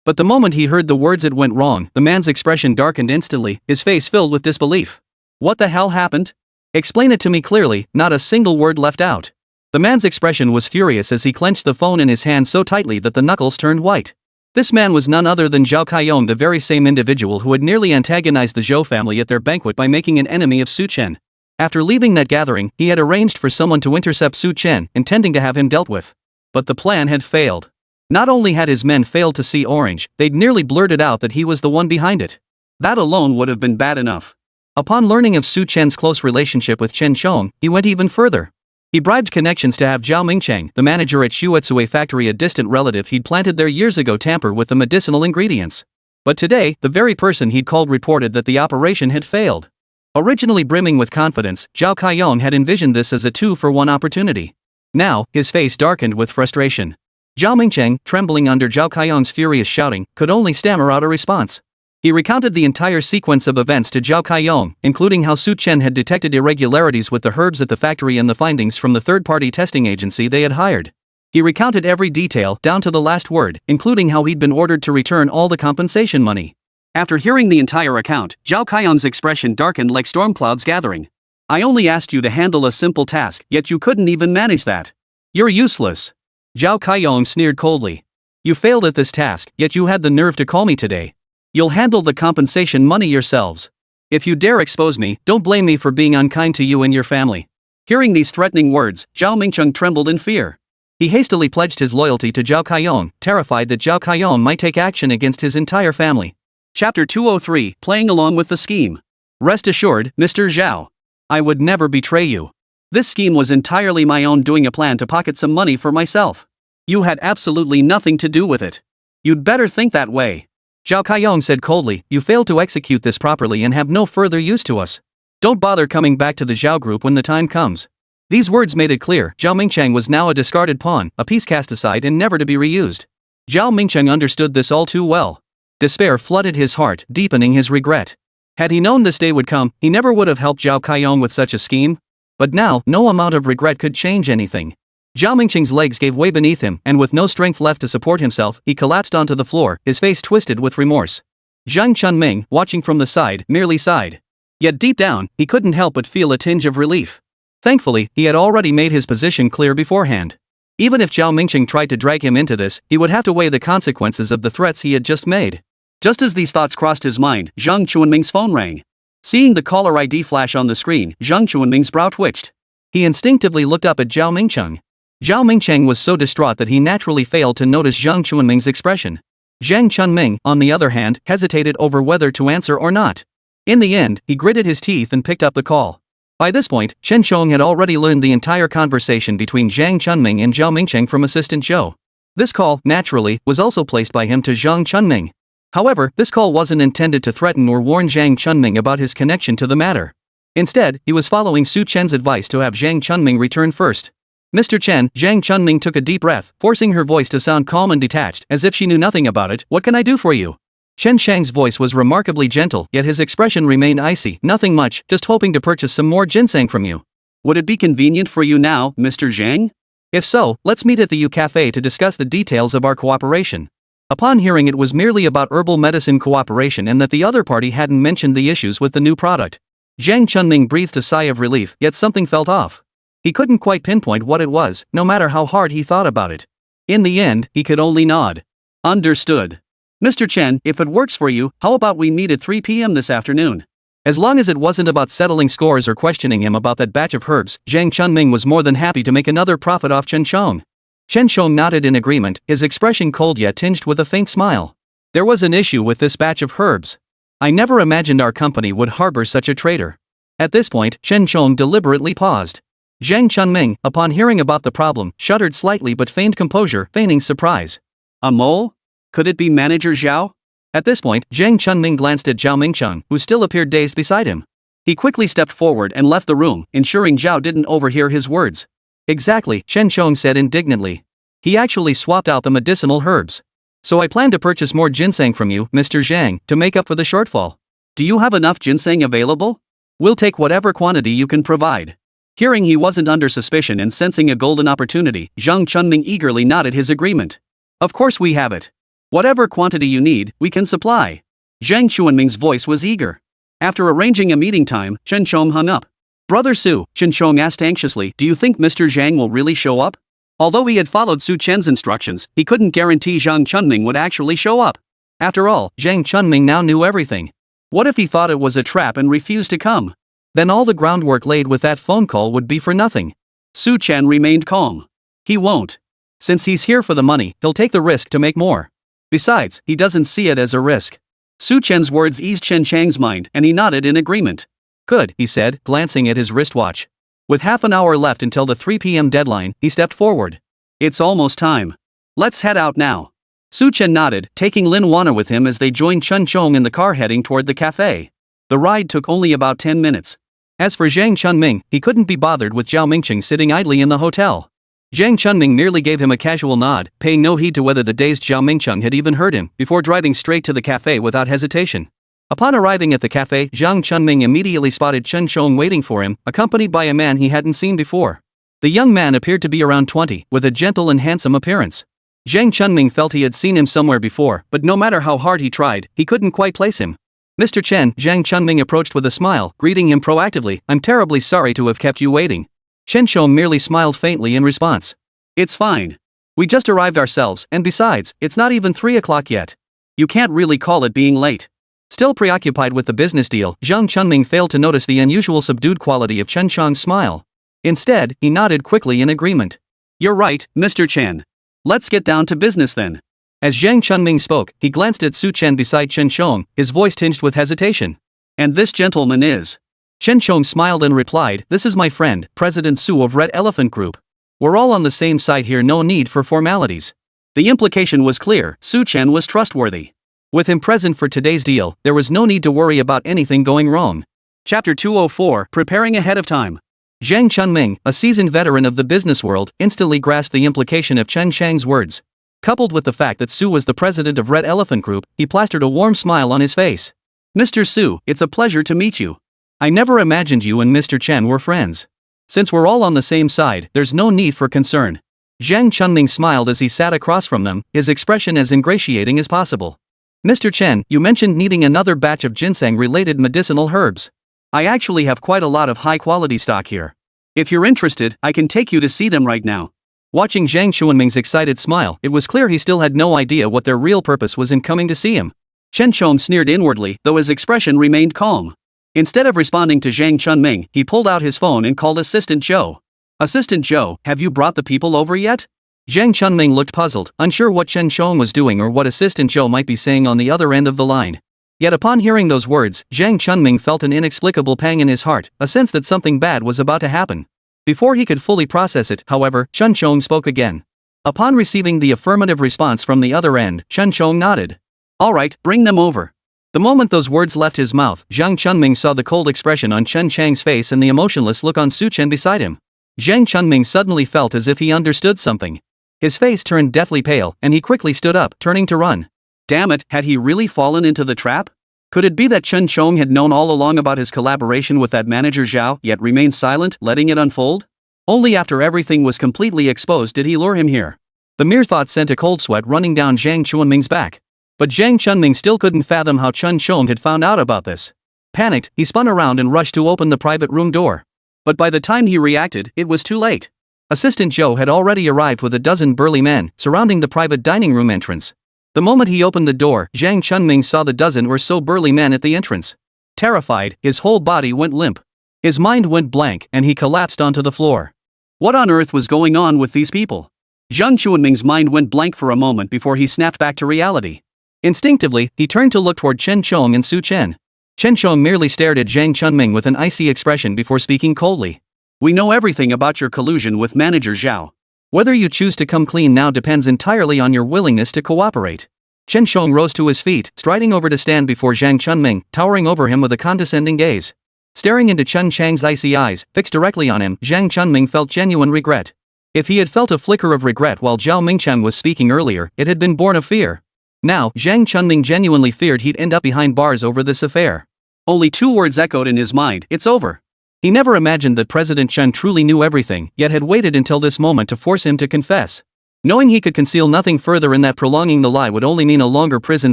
But the moment he heard the words "it went wrong," the man's expression darkened instantly, his face filled with disbelief. "What the hell happened? Explain it to me clearly," not a single word left out. The man's expression was furious as he clenched the phone in his hand so tightly that the knuckles turned white. This man was none other than Zhao Kaiyong, the very same individual who had nearly antagonized the Zhou family at their banquet by making an enemy of Su Chen. After leaving that gathering, he had arranged for someone to intercept Su Chen, intending to have him dealt with. But the plan had failed. Not only had his men failed to see orange, they'd nearly blurted out that he was the one behind it. That alone would have been bad enough. Upon learning of Su Chen's close relationship with Chen Chong, he went even further. He bribed connections to have Zhao Mingcheng, the manager at Xuetzue factory, a distant relative he'd planted there years ago, tamper with the medicinal ingredients. But today, the very person he'd called reported that the operation had failed. Originally brimming with confidence, Zhao Kaiyong had envisioned this as a two-for-one opportunity. Now, his face darkened with frustration. Zhao Mingcheng, trembling under Zhao Kaiyong's furious shouting, could only stammer out a response. He recounted the entire sequence of events to Zhao Kaiyong, including how Su Chen had detected irregularities with the herbs at the factory and the findings from the third-party testing agency they had hired. He recounted every detail, down to the last word, including how he'd been ordered to return all the compensation money. After hearing the entire account, Zhao Kaiyong's expression darkened like storm clouds gathering. "I only asked you to handle a simple task, yet you couldn't even manage that. You're useless." Zhao Kaiyong sneered coldly. "You failed at this task, yet you had the nerve to call me today. You'll handle the compensation money yourselves. If you dare expose me, don't blame me for being unkind to you and your family." Hearing these threatening words, Zhao Mingcheng trembled in fear. He hastily pledged his loyalty to Zhao Kaiyong, terrified that Zhao Kaiyong might take action against his entire family. Chapter 203, Playing Along with the Scheme. "Rest assured, Mr. Zhao. I would never betray you. This scheme was entirely my own doing, a plan to pocket some money for myself. You had absolutely nothing to do with it. You'd better think that way. Zhao Kaiyong said coldly, you failed to execute this properly and have no further use to us. Don't bother coming back to the Zhao group when the time comes. These words made it clear Zhao Mingcheng was now a discarded pawn, a piece cast aside and never to be reused. Zhao Mingcheng understood this all too well. Despair flooded his heart, deepening his regret. Had he known this day would come, he never would have helped Zhao Kaiyong with such a scheme. But now, no amount of regret could change anything. Zhao Mingcheng's legs gave way beneath him, and with no strength left to support himself, he collapsed onto the floor, his face twisted with remorse. Zhang Chunming, watching from the side, merely sighed. Yet deep down, he couldn't help but feel a tinge of relief. Thankfully, he had already made his position clear beforehand. Even if Zhao Mingcheng tried to drag him into this, he would have to weigh the consequences of the threats he had just made. Just as these thoughts crossed his mind, Zhang Chunming's phone rang. Seeing the caller ID flash on the screen, Zhang Chunming's brow twitched. He instinctively looked up at Zhao Mingcheng. Zhao Mingcheng was so distraught that he naturally failed to notice Zhang Chunming's expression. Zhang Chunming, on the other hand, hesitated over whether to answer or not. In the end, he gritted his teeth and picked up the call. By this point, Chen Chong had already learned the entire conversation between Zhang Chunming and Zhao Mingcheng from Assistant Zhou. This call, naturally, was also placed by him to Zhang Chunming. However, this call wasn't intended to threaten or warn Zhang Chunming about his connection to the matter. Instead, he was following Su Chen's advice to have Zhang Chunming return first. Mr. Chen, Zhang Chunming took a deep breath, forcing her voice to sound calm and detached, as if she knew nothing about it. What can I do for you? Chen Shang's voice was remarkably gentle, yet his expression remained icy. Nothing much, just hoping to purchase some more ginseng from you. Would it be convenient for you now, Mr. Zhang? If so, let's meet at the U Cafe to discuss the details of our cooperation. Upon hearing it was merely about herbal medicine cooperation and that the other party hadn't mentioned the issues with the new product, Zhang Chunming breathed a sigh of relief, yet something felt off. He couldn't quite pinpoint what it was, no matter how hard he thought about it. In the end, he could only nod. Understood. Mr. Chen, if it works for you, how about we meet at 3 p.m. this afternoon? As long as it wasn't about settling scores or questioning him about that batch of herbs, Zhang Chunming was more than happy to make another profit off Chen Chong. Chen Chong nodded in agreement, his expression cold yet tinged with a faint smile. There was an issue with this batch of herbs. I never imagined our company would harbor such a traitor. At this point, Chen Chong deliberately paused. Zhang Chunming, upon hearing about the problem, shuddered slightly but feigned composure, feigning surprise. A mole? Could it be Manager Zhao? At this point, Zhang Chunming glanced at Zhao Mingcheng, who still appeared dazed beside him. He quickly stepped forward and left the room, ensuring Zhao didn't overhear his words. Exactly, Chen Chong said indignantly. He actually swapped out the medicinal herbs. So I plan to purchase more ginseng from you, Mr. Zhang, to make up for the shortfall. Do you have enough ginseng available? We'll take whatever quantity you can provide. Hearing he wasn't under suspicion and sensing a golden opportunity, Zhang Chunming eagerly nodded his agreement. Of course we have it. Whatever quantity you need, we can supply. Zhang Chunming's voice was eager. After arranging a meeting time, Chen Chong hung up. Brother Su, Chen Chong asked anxiously, do you think Mr. Zhang will really show up? Although he had followed Su Chen's instructions, he couldn't guarantee Zhang Chunming would actually show up. After all, Zhang Chunming now knew everything. What if he thought it was a trap and refused to come? Then all the groundwork laid with that phone call would be for nothing. Su Chen remained calm. He won't. Since he's here for the money, he'll take the risk to make more. Besides, he doesn't see it as a risk. Su Chen's words eased Chen Chang's mind, and he nodded in agreement. Good, he said, glancing at his wristwatch. With half an hour left until the 3 p.m. deadline, he stepped forward. It's almost time. Let's head out now. Su Chen nodded, taking Lin Wana with him as they joined Chen Chong in the car heading toward the cafe. The ride took only about 10 minutes. As for Zhang Chunming, he couldn't be bothered with Zhao Mingcheng sitting idly in the hotel. Zhang Chunming merely gave him a casual nod, paying no heed to whether the dazed Zhao Mingcheng had even heard him, before driving straight to the cafe without hesitation. Upon arriving at the cafe, Zhang Chunming immediately spotted Chen Chong waiting for him, accompanied by a man he hadn't seen before. The young man appeared to be around 20, with a gentle and handsome appearance. Zhang Chunming felt he had seen him somewhere before, but no matter how hard he tried, he couldn't quite place him. Mr. Chen, Zhang Chunming approached with a smile, greeting him proactively. I'm terribly sorry to have kept you waiting. Chen Chong merely smiled faintly in response. It's fine. We just arrived ourselves, and besides, it's not even 3 o'clock yet. You can't really call it being late. Still preoccupied with the business deal, Zhang Chunming failed to notice the unusual subdued quality of Chen Chong's smile. Instead, he nodded quickly in agreement. You're right, Mr. Chen. Let's get down to business then. As Zhang Chunming spoke, he glanced at Su Chen beside Chen Chong, his voice tinged with hesitation. And this gentleman is? Chen Chong smiled and replied, this is my friend, President Su of Red Elephant Group. We're all on the same side here, no need for formalities. The implication was clear, Chen was trustworthy. With him present for today's deal, there was no need to worry about anything going wrong. Chapter 204, Preparing Ahead of Time. Zhang Chunming, a seasoned veteran of the business world, instantly grasped the implication of Chen Chang's words. Coupled with the fact that Su was the president of Red Elephant Group, he plastered a warm smile on his face. Mr. Su, it's a pleasure to meet you. I never imagined you and Mr. Chen were friends. Since we're all on the same side, there's no need for concern. Zhang Chunming smiled as he sat across from them, his expression as ingratiating as possible. Mr. Chen, you mentioned needing another batch of ginseng-related medicinal herbs. I actually have quite a lot of high-quality stock here. If you're interested, I can take you to see them right now. Watching Zhang Chunming's excited smile, it was clear he still had no idea what their real purpose was in coming to see him. Chen Chong sneered inwardly, though his expression remained calm. Instead of responding to Zhang Chunming, he pulled out his phone and called Assistant Joe. Assistant Joe, have you brought the people over yet? Zhang Chunming looked puzzled, unsure what Chen Chong was doing or what Assistant Joe might be saying on the other end of the line. Yet upon hearing those words, Zhang Chunming felt an inexplicable pang in his heart, a sense that something bad was about to happen. Before he could fully process it, however, Chen Chong spoke again. Upon receiving the affirmative response from the other end, Chen Chong nodded. All right, bring them over. The moment those words left his mouth, Zhang Chunming saw the cold expression on Chen Chang's face and the emotionless look on Su Chen beside him. Zhang Chunming suddenly felt as if he understood something. His face turned deathly pale, and he quickly stood up, turning to run. Damn it, had he really fallen into the trap? Could it be that Chen Chong had known all along about his collaboration with that manager Zhao, yet remained silent, letting it unfold? Only after everything was completely exposed did he lure him here. The mere thought sent a cold sweat running down Zhang Chunming's back. But Zhang Chunming still couldn't fathom how Chen Chong had found out about this. Panicked, he spun around and rushed to open the private room door. But by the time he reacted, it was too late. Assistant Joe had already arrived with a dozen burly men, surrounding the private dining room entrance. The moment he opened the door, Zhang Chunming saw the dozen or so burly men at the entrance. Terrified, his whole body went limp. His mind went blank, and he collapsed onto the floor. What on earth was going on with these people? Zhang Chunming's mind went blank for a moment before he snapped back to reality. Instinctively, he turned to look toward Chen Chong and Su Chen. Chen Chong merely stared at Zhang Chunming with an icy expression before speaking coldly. We know everything about your collusion with manager Zhao. Whether you choose to come clean now depends entirely on your willingness to cooperate. Chen Chong rose to his feet, striding over to stand before Zhang Chunming, towering over him with a condescending gaze. Staring into Chen Chang's icy eyes, fixed directly on him, Zhang Chunming felt genuine regret. If he had felt a flicker of regret while Zhao Mingchen was speaking earlier, it had been born of fear. Now, Zhang Chunming genuinely feared he'd end up behind bars over this affair. Only two words echoed in his mind, it's over. He never imagined that President Chen truly knew everything, yet had waited until this moment to force him to confess. Knowing he could conceal nothing further and that prolonging the lie would only mean a longer prison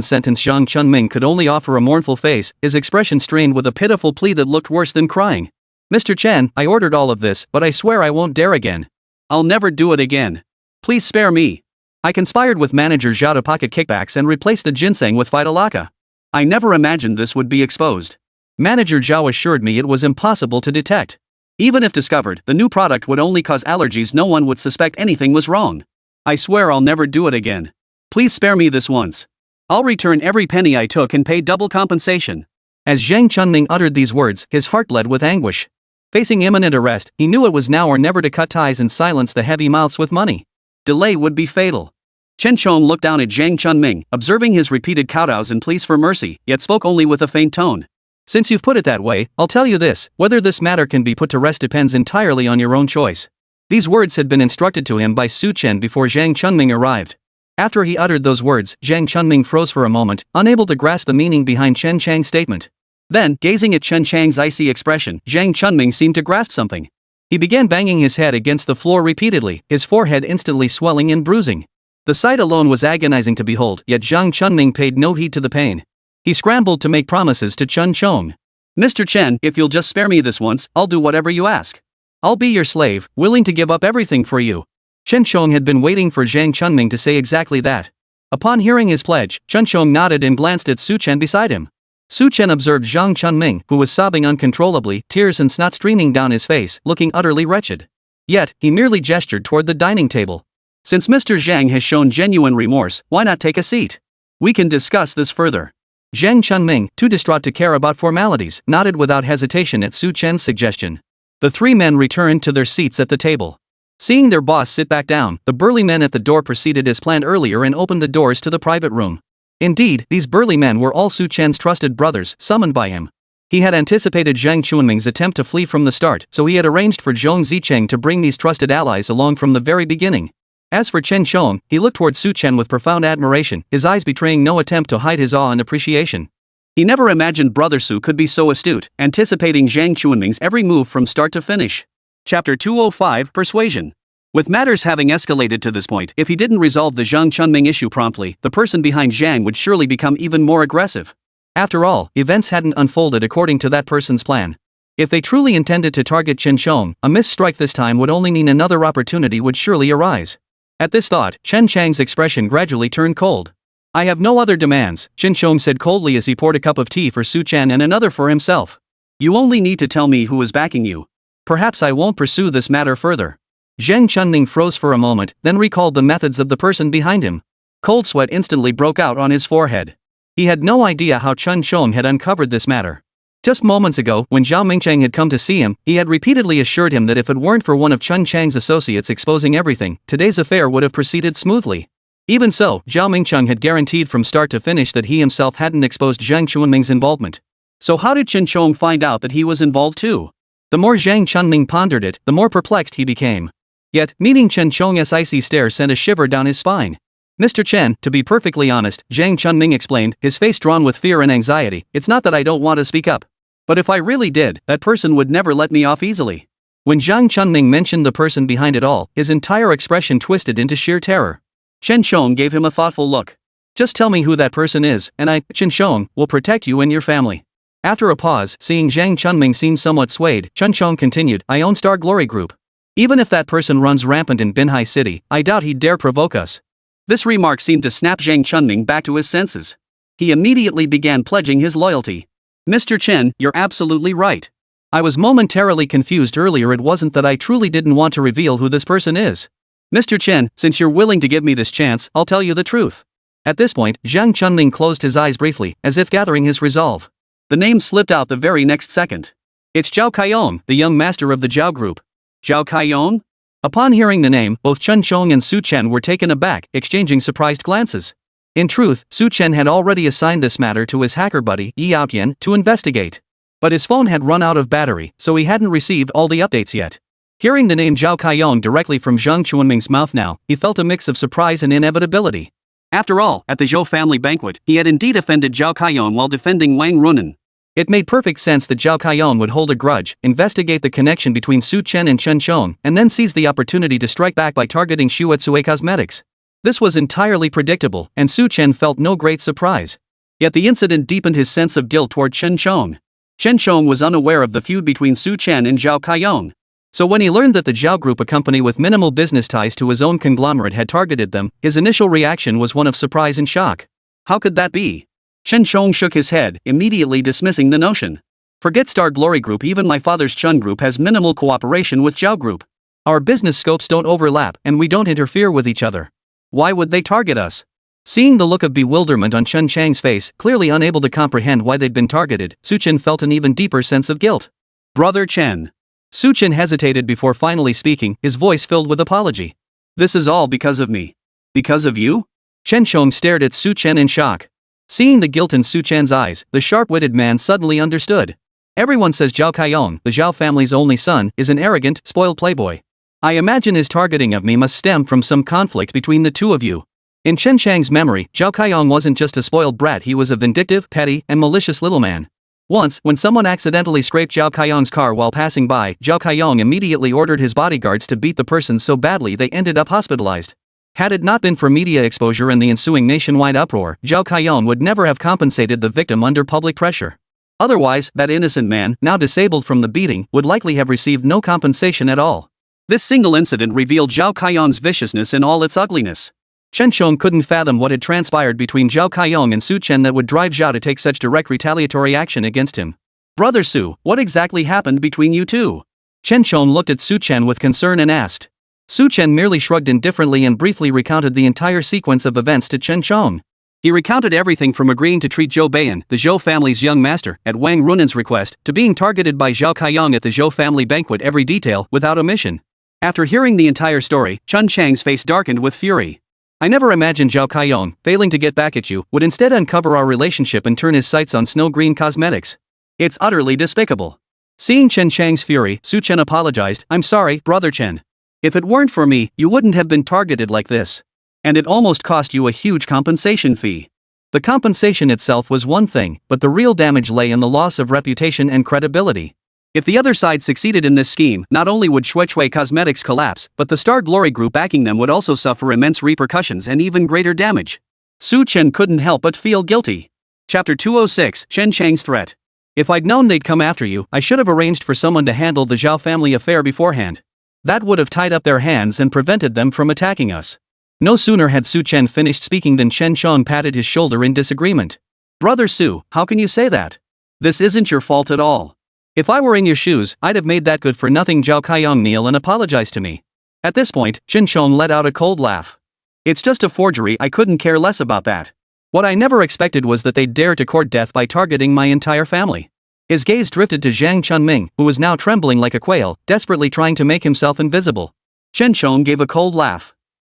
sentence, Zhang Chunming could only offer a mournful face, his expression strained with a pitiful plea that looked worse than crying. Mr. Chen, I ordered all of this, but I swear I won't dare again. I'll never do it again. Please spare me. I conspired with manager Zhao to pocket kickbacks and replace the ginseng with Vitalaca. I never imagined this would be exposed. Manager Zhao assured me it was impossible to detect. Even if discovered, the new product would only cause allergies, no one would suspect anything was wrong. I swear I'll never do it again. Please spare me this once. I'll return every penny I took and pay double compensation. As Zhang Chunming uttered these words, his heart bled with anguish. Facing imminent arrest, he knew it was now or never to cut ties and silence the heavy mouths with money. Delay would be fatal. Chen Chong looked down at Zhang Chunming, observing his repeated kowtows and pleas for mercy, yet spoke only with a faint tone. Since you've put it that way, I'll tell you this, whether this matter can be put to rest depends entirely on your own choice. These words had been instructed to him by Su Chen before Zhang Chunming arrived. After he uttered those words, Zhang Chunming froze for a moment, unable to grasp the meaning behind Chen Chang's statement. Then, gazing at Chen Chang's icy expression, Zhang Chunming seemed to grasp something. He began banging his head against the floor repeatedly, his forehead instantly swelling and bruising. The sight alone was agonizing to behold, yet Zhang Chunming paid no heed to the pain. He scrambled to make promises to Chen Chong. Mr. Chen, if you'll just spare me this once, I'll do whatever you ask. I'll be your slave, willing to give up everything for you. Chen Chong had been waiting for Zhang Chunming to say exactly that. Upon hearing his pledge, Chen Chong nodded and glanced at Su Chen beside him. Su Chen observed Zhang Chunming, who was sobbing uncontrollably, tears and snot streaming down his face, looking utterly wretched. Yet, he merely gestured toward the dining table. Since Mr. Zhang has shown genuine remorse, why not take a seat? We can discuss this further. Zhang Chunming, too distraught to care about formalities, nodded without hesitation at Su Chen's suggestion. The three men returned to their seats at the table. Seeing their boss sit back down, the burly men at the door proceeded as planned earlier and opened the doors to the private room. Indeed, these burly men were all Su Chen's trusted brothers, summoned by him. He had anticipated Zhang Chunming's attempt to flee from the start, so he had arranged for Zhong Zicheng to bring these trusted allies along from the very beginning. As for Chen Chong, he looked toward Su Chen with profound admiration, his eyes betraying no attempt to hide his awe and appreciation. He never imagined Brother Su could be so astute, anticipating Zhang Chunming's every move from start to finish. Chapter 205, Persuasion. With matters having escalated to this point, if he didn't resolve the Zhang Chunming issue promptly, the person behind Zhang would surely become even more aggressive. After all, events hadn't unfolded according to that person's plan. If they truly intended to target Chen Chong, a missed strike this time would only mean another opportunity would surely arise. At this thought, Chen Chang's expression gradually turned cold. "I have no other demands," Chen Chong said coldly as he poured a cup of tea for Su Chen and another for himself. "You only need to tell me who is backing you. Perhaps I won't pursue this matter further." Zhang Chunming froze for a moment, then recalled the methods of the person behind him. Cold sweat instantly broke out on his forehead. He had no idea how Chen Chong had uncovered this matter. Just moments ago, when Zhao Mingcheng had come to see him, he had repeatedly assured him that if it weren't for one of Chen Chang's associates exposing everything, today's affair would have proceeded smoothly. Even so, Zhao Mingcheng had guaranteed from start to finish that he himself hadn't exposed Zhang Chunming's involvement. So how did Chen Chong find out that he was involved too? The more Zhang Chunming pondered it, the more perplexed he became. Yet, meeting Chen Chong's icy stare sent a shiver down his spine. "Mr. Chen, to be perfectly honest," Zhang Chunming explained, his face drawn with fear and anxiety, "it's not that I don't want to speak up. But if I really did, that person would never let me off easily." When Zhang Chunming mentioned the person behind it all, his entire expression twisted into sheer terror. Chen Chong gave him a thoughtful look. "Just tell me who that person is, and I, Chen Chong, will protect you and your family." After a pause, seeing Zhang Chunming seem somewhat swayed, Chen Chong continued, "I own Star Glory Group. Even if that person runs rampant in Binhai City, I doubt he'd dare provoke us." This remark seemed to snap Zhang Chunming back to his senses. He immediately began pledging his loyalty. "Mr. Chen, you're absolutely right. I was momentarily confused earlier. It wasn't that I truly didn't want to reveal who this person is. Mr. Chen, since you're willing to give me this chance, I'll tell you the truth." At this point, Zhang Chunming closed his eyes briefly, as if gathering his resolve. The name slipped out the very next second. "It's Zhao Kaiyong, the young master of the Zhao Group." "Zhao Kaiyong?" Upon hearing the name, both Chen Chong and Su Chen were taken aback, exchanging surprised glances. In truth, Su Chen had already assigned this matter to his hacker buddy, Yi Outyan, to investigate. But his phone had run out of battery, so he hadn't received all the updates yet. Hearing the name Zhao Kaiyong directly from Zhang Chunming's mouth now, he felt a mix of surprise and inevitability. After all, at the Zhou family banquet, he had indeed offended Zhao Kaiyong while defending Wang Runan. It made perfect sense that Zhao Kaiyong would hold a grudge, investigate the connection between Su Chen and Chen Chong, and then seize the opportunity to strike back by targeting Shuetsue Cosmetics. This was entirely predictable, and Su Chen felt no great surprise. Yet the incident deepened his sense of guilt toward Chen Chong. Chen Chong was unaware of the feud between Su Chen and Zhao Kaiyong. So when he learned that the Zhao Group, a company with minimal business ties to his own conglomerate, had targeted them, his initial reaction was one of surprise and shock. How could that be? Chen Chong shook his head, immediately dismissing the notion. "Forget Star Glory Group, even my father's Chen Group has minimal cooperation with Zhao Group. Our business scopes don't overlap, and we don't interfere with each other. Why would they target us?" Seeing the look of bewilderment on Chen Chang's face, clearly unable to comprehend why they'd been targeted, Su Chen felt an even deeper sense of guilt. "Brother Chen." Su Chen hesitated before finally speaking, his voice filled with apology. "This is all because of me." "Because of you?" Chen Chong stared at Su Chen in shock. Seeing the guilt in Su Chen's eyes, the sharp-witted man suddenly understood. "Everyone says Zhao Kaiyong, the Zhao family's only son, is an arrogant, spoiled playboy. I imagine his targeting of me must stem from some conflict between the two of you." In Chen Chang's memory, Zhao Kaiyong wasn't just a spoiled brat, he was a vindictive, petty, and malicious little man. Once, when someone accidentally scraped Zhao Kaiyong's car while passing by, Zhao Kaiyong immediately ordered his bodyguards to beat the person so badly they ended up hospitalized. Had it not been for media exposure and the ensuing nationwide uproar, Zhao Kaiyong would never have compensated the victim under public pressure. Otherwise, that innocent man, now disabled from the beating, would likely have received no compensation at all. This single incident revealed Zhao Kaiyong's viciousness in all its ugliness. Chen Chong couldn't fathom what had transpired between Zhao Kaiyong and Su Chen that would drive Zhao to take such direct retaliatory action against him. "Brother Su, what exactly happened between you two?" Chen Chong looked at Su Chen with concern and asked. Su Chen merely shrugged indifferently and briefly recounted the entire sequence of events to Chen Chong. He recounted everything from agreeing to treat Zhou Beiyan, the Zhou family's young master, at Wang Runan's request, to being targeted by Zhao Kaiyong at the Zhou family banquet, every detail, without omission. After hearing the entire story, Chun Chang's face darkened with fury. I never imagined Zhao Kaiyon, failing to get back at you, would instead uncover our relationship and turn his sights on snow-green cosmetics. It's utterly despicable. Seeing Chen Chang's fury, Su Chen apologized. I'm sorry, brother Chen. If it weren't for me, you wouldn't have been targeted like this. And it almost cost you a huge compensation fee. The compensation itself was one thing, but the real damage lay in the loss of reputation and credibility. If the other side succeeded in this scheme, not only would Shui Cosmetics collapse, but the Star Glory Group backing them would also suffer immense repercussions and even greater damage. Su Chen couldn't help but feel guilty. Chapter 206, Chen Chang's Threat. If I'd known they'd come after you, I should have arranged for someone to handle the Zhao family affair beforehand. That would have tied up their hands and prevented them from attacking us. No sooner had Su Chen finished speaking than Chen Shong patted his shoulder in disagreement. Brother Su, how can you say that? This isn't your fault at all. If I were in your shoes, I'd have made that good-for-nothing Zhao Kaiyong kneel and apologize to me. At this point, Chen Shong let out a cold laugh. It's just a forgery, I couldn't care less about that. What I never expected was that they'd dare to court death by targeting my entire family. His gaze drifted to Zhang Chunming, who was now trembling like a quail, desperately trying to make himself invisible. Chen Shong gave a cold laugh.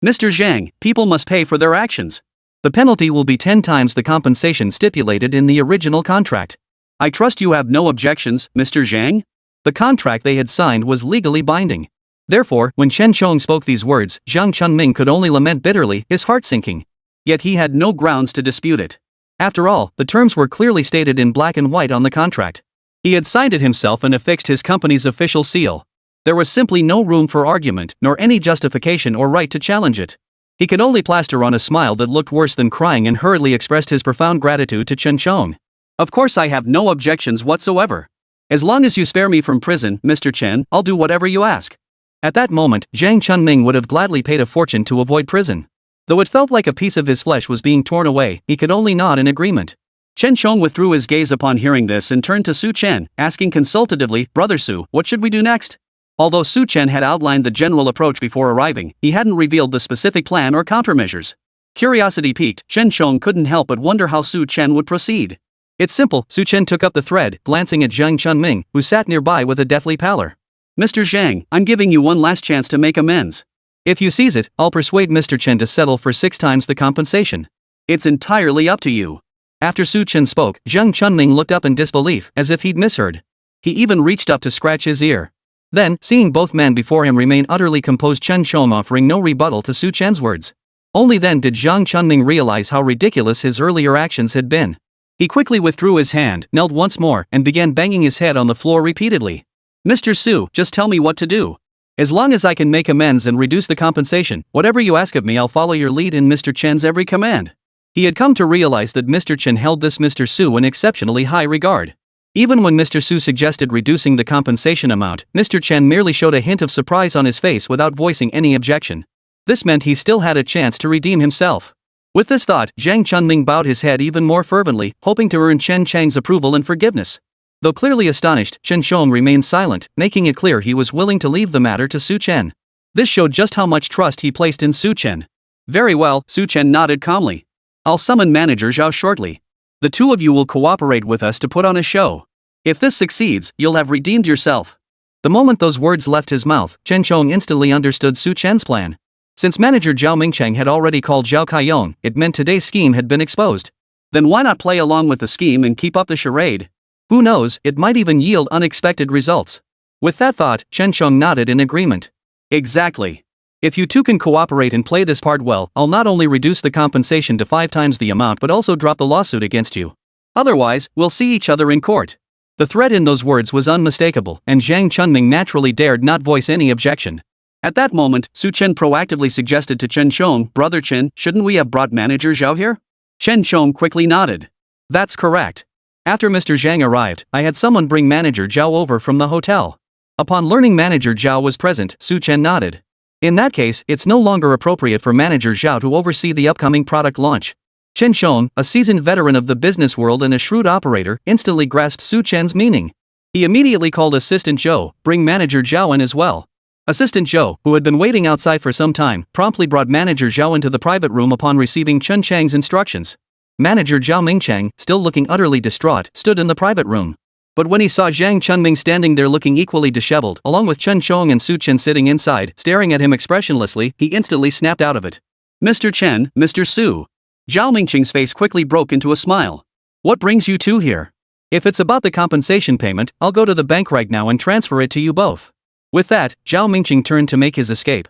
Mr. Zhang, people must pay for their actions. The penalty will be 10 times the compensation stipulated in the original contract. I trust you have no objections, Mr. Zhang? The contract they had signed was legally binding. Therefore, when Chen Shong spoke these words, Zhang Chunming could only lament bitterly, his heart sinking. Yet he had no grounds to dispute it. After all, the terms were clearly stated in black and white on the contract. He had signed it himself and affixed his company's official seal. There was simply no room for argument, nor any justification or right to challenge it. He could only plaster on a smile that looked worse than crying and hurriedly expressed his profound gratitude to Chen Shong. Of course I have no objections whatsoever. As long as you spare me from prison, Mr. Chen, I'll do whatever you ask. At that moment, Zhang Chunming would have gladly paid a fortune to avoid prison. Though it felt like a piece of his flesh was being torn away, he could only nod in agreement. Chen Shong withdrew his gaze upon hearing this and turned to Su Chen, asking consultatively, Brother Su, what should we do next? Although Su Chen had outlined the general approach before arriving, he hadn't revealed the specific plan or countermeasures. Curiosity piqued, Chen Shong couldn't help but wonder how Su Chen would proceed. It's simple, Su Chen took up the thread, glancing at Zhang Chunming, who sat nearby with a deathly pallor. Mr. Zhang, I'm giving you one last chance to make amends. If you seize it, I'll persuade Mr. Chen to settle for 6 times the compensation. It's entirely up to you. After Su Chen spoke, Zhang Chunming looked up in disbelief, as if he'd misheard. He even reached up to scratch his ear. Then, seeing both men before him remain utterly composed, Chen Shong offering no rebuttal to Su Chen's words. Only then did Zhang Chunming realize how ridiculous his earlier actions had been. He quickly withdrew his hand, knelt once more, and began banging his head on the floor repeatedly. Mr. Su, just tell me what to do. As long as I can make amends and reduce the compensation, whatever you ask of me, I'll follow your lead in Mr. Chen's every command. He had come to realize that Mr. Chen held this Mr. Su in exceptionally high regard. Even when Mr. Su suggested reducing the compensation amount, Mr. Chen merely showed a hint of surprise on his face without voicing any objection. This meant he still had a chance to redeem himself. With this thought, Zhang Chunming bowed his head even more fervently, hoping to earn Chen Chang's approval and forgiveness. Though clearly astonished, Chen Shong remained silent, making it clear he was willing to leave the matter to Su Chen. This showed just how much trust he placed in Su Chen. Very well, Su Chen nodded calmly. I'll summon Manager Zhao shortly. The two of you will cooperate with us to put on a show. If this succeeds, you'll have redeemed yourself. The moment those words left his mouth, Chen Shong instantly understood Su Chen's plan. Since Manager Zhao Mingcheng had already called Zhao Kaiyong, it meant today's scheme had been exposed. Then why not play along with the scheme and keep up the charade? Who knows, it might even yield unexpected results. With that thought, Chen Shong nodded in agreement. Exactly. If you two can cooperate and play this part well, I'll not only reduce the compensation to 5 times the amount but also drop the lawsuit against you. Otherwise, we'll see each other in court. The threat in those words was unmistakable, and Zhang Chunming naturally dared not voice any objection. At that moment, Su Chen proactively suggested to Chen Shong, Brother Chen, shouldn't we have brought Manager Zhao here? Chen Shong quickly nodded. That's correct. After Mr. Zhang arrived, I had someone bring Manager Zhao over from the hotel. Upon learning Manager Zhao was present, Su Chen nodded. In that case, it's no longer appropriate for Manager Zhao to oversee the upcoming product launch. Chen Shong, a seasoned veteran of the business world and a shrewd operator, instantly grasped Su Chen's meaning. He immediately called Assistant Zhou, bring Manager Zhao in as well. Assistant Zhou, who had been waiting outside for some time, promptly brought Manager Zhao into the private room upon receiving Chen Chang's instructions. Manager Zhao Mingcheng, still looking utterly distraught, stood in the private room. But when he saw Zhang Chunming standing there looking equally disheveled, along with Chen Chong and Su Chen sitting inside, staring at him expressionlessly, he instantly snapped out of it. Mr. Chen, Mr. Su. Zhao Mingqing's face quickly broke into a smile. What brings you two here? If it's about the compensation payment, I'll go to the bank right now and transfer it to you both. With that, Zhao Mingqing turned to make his escape.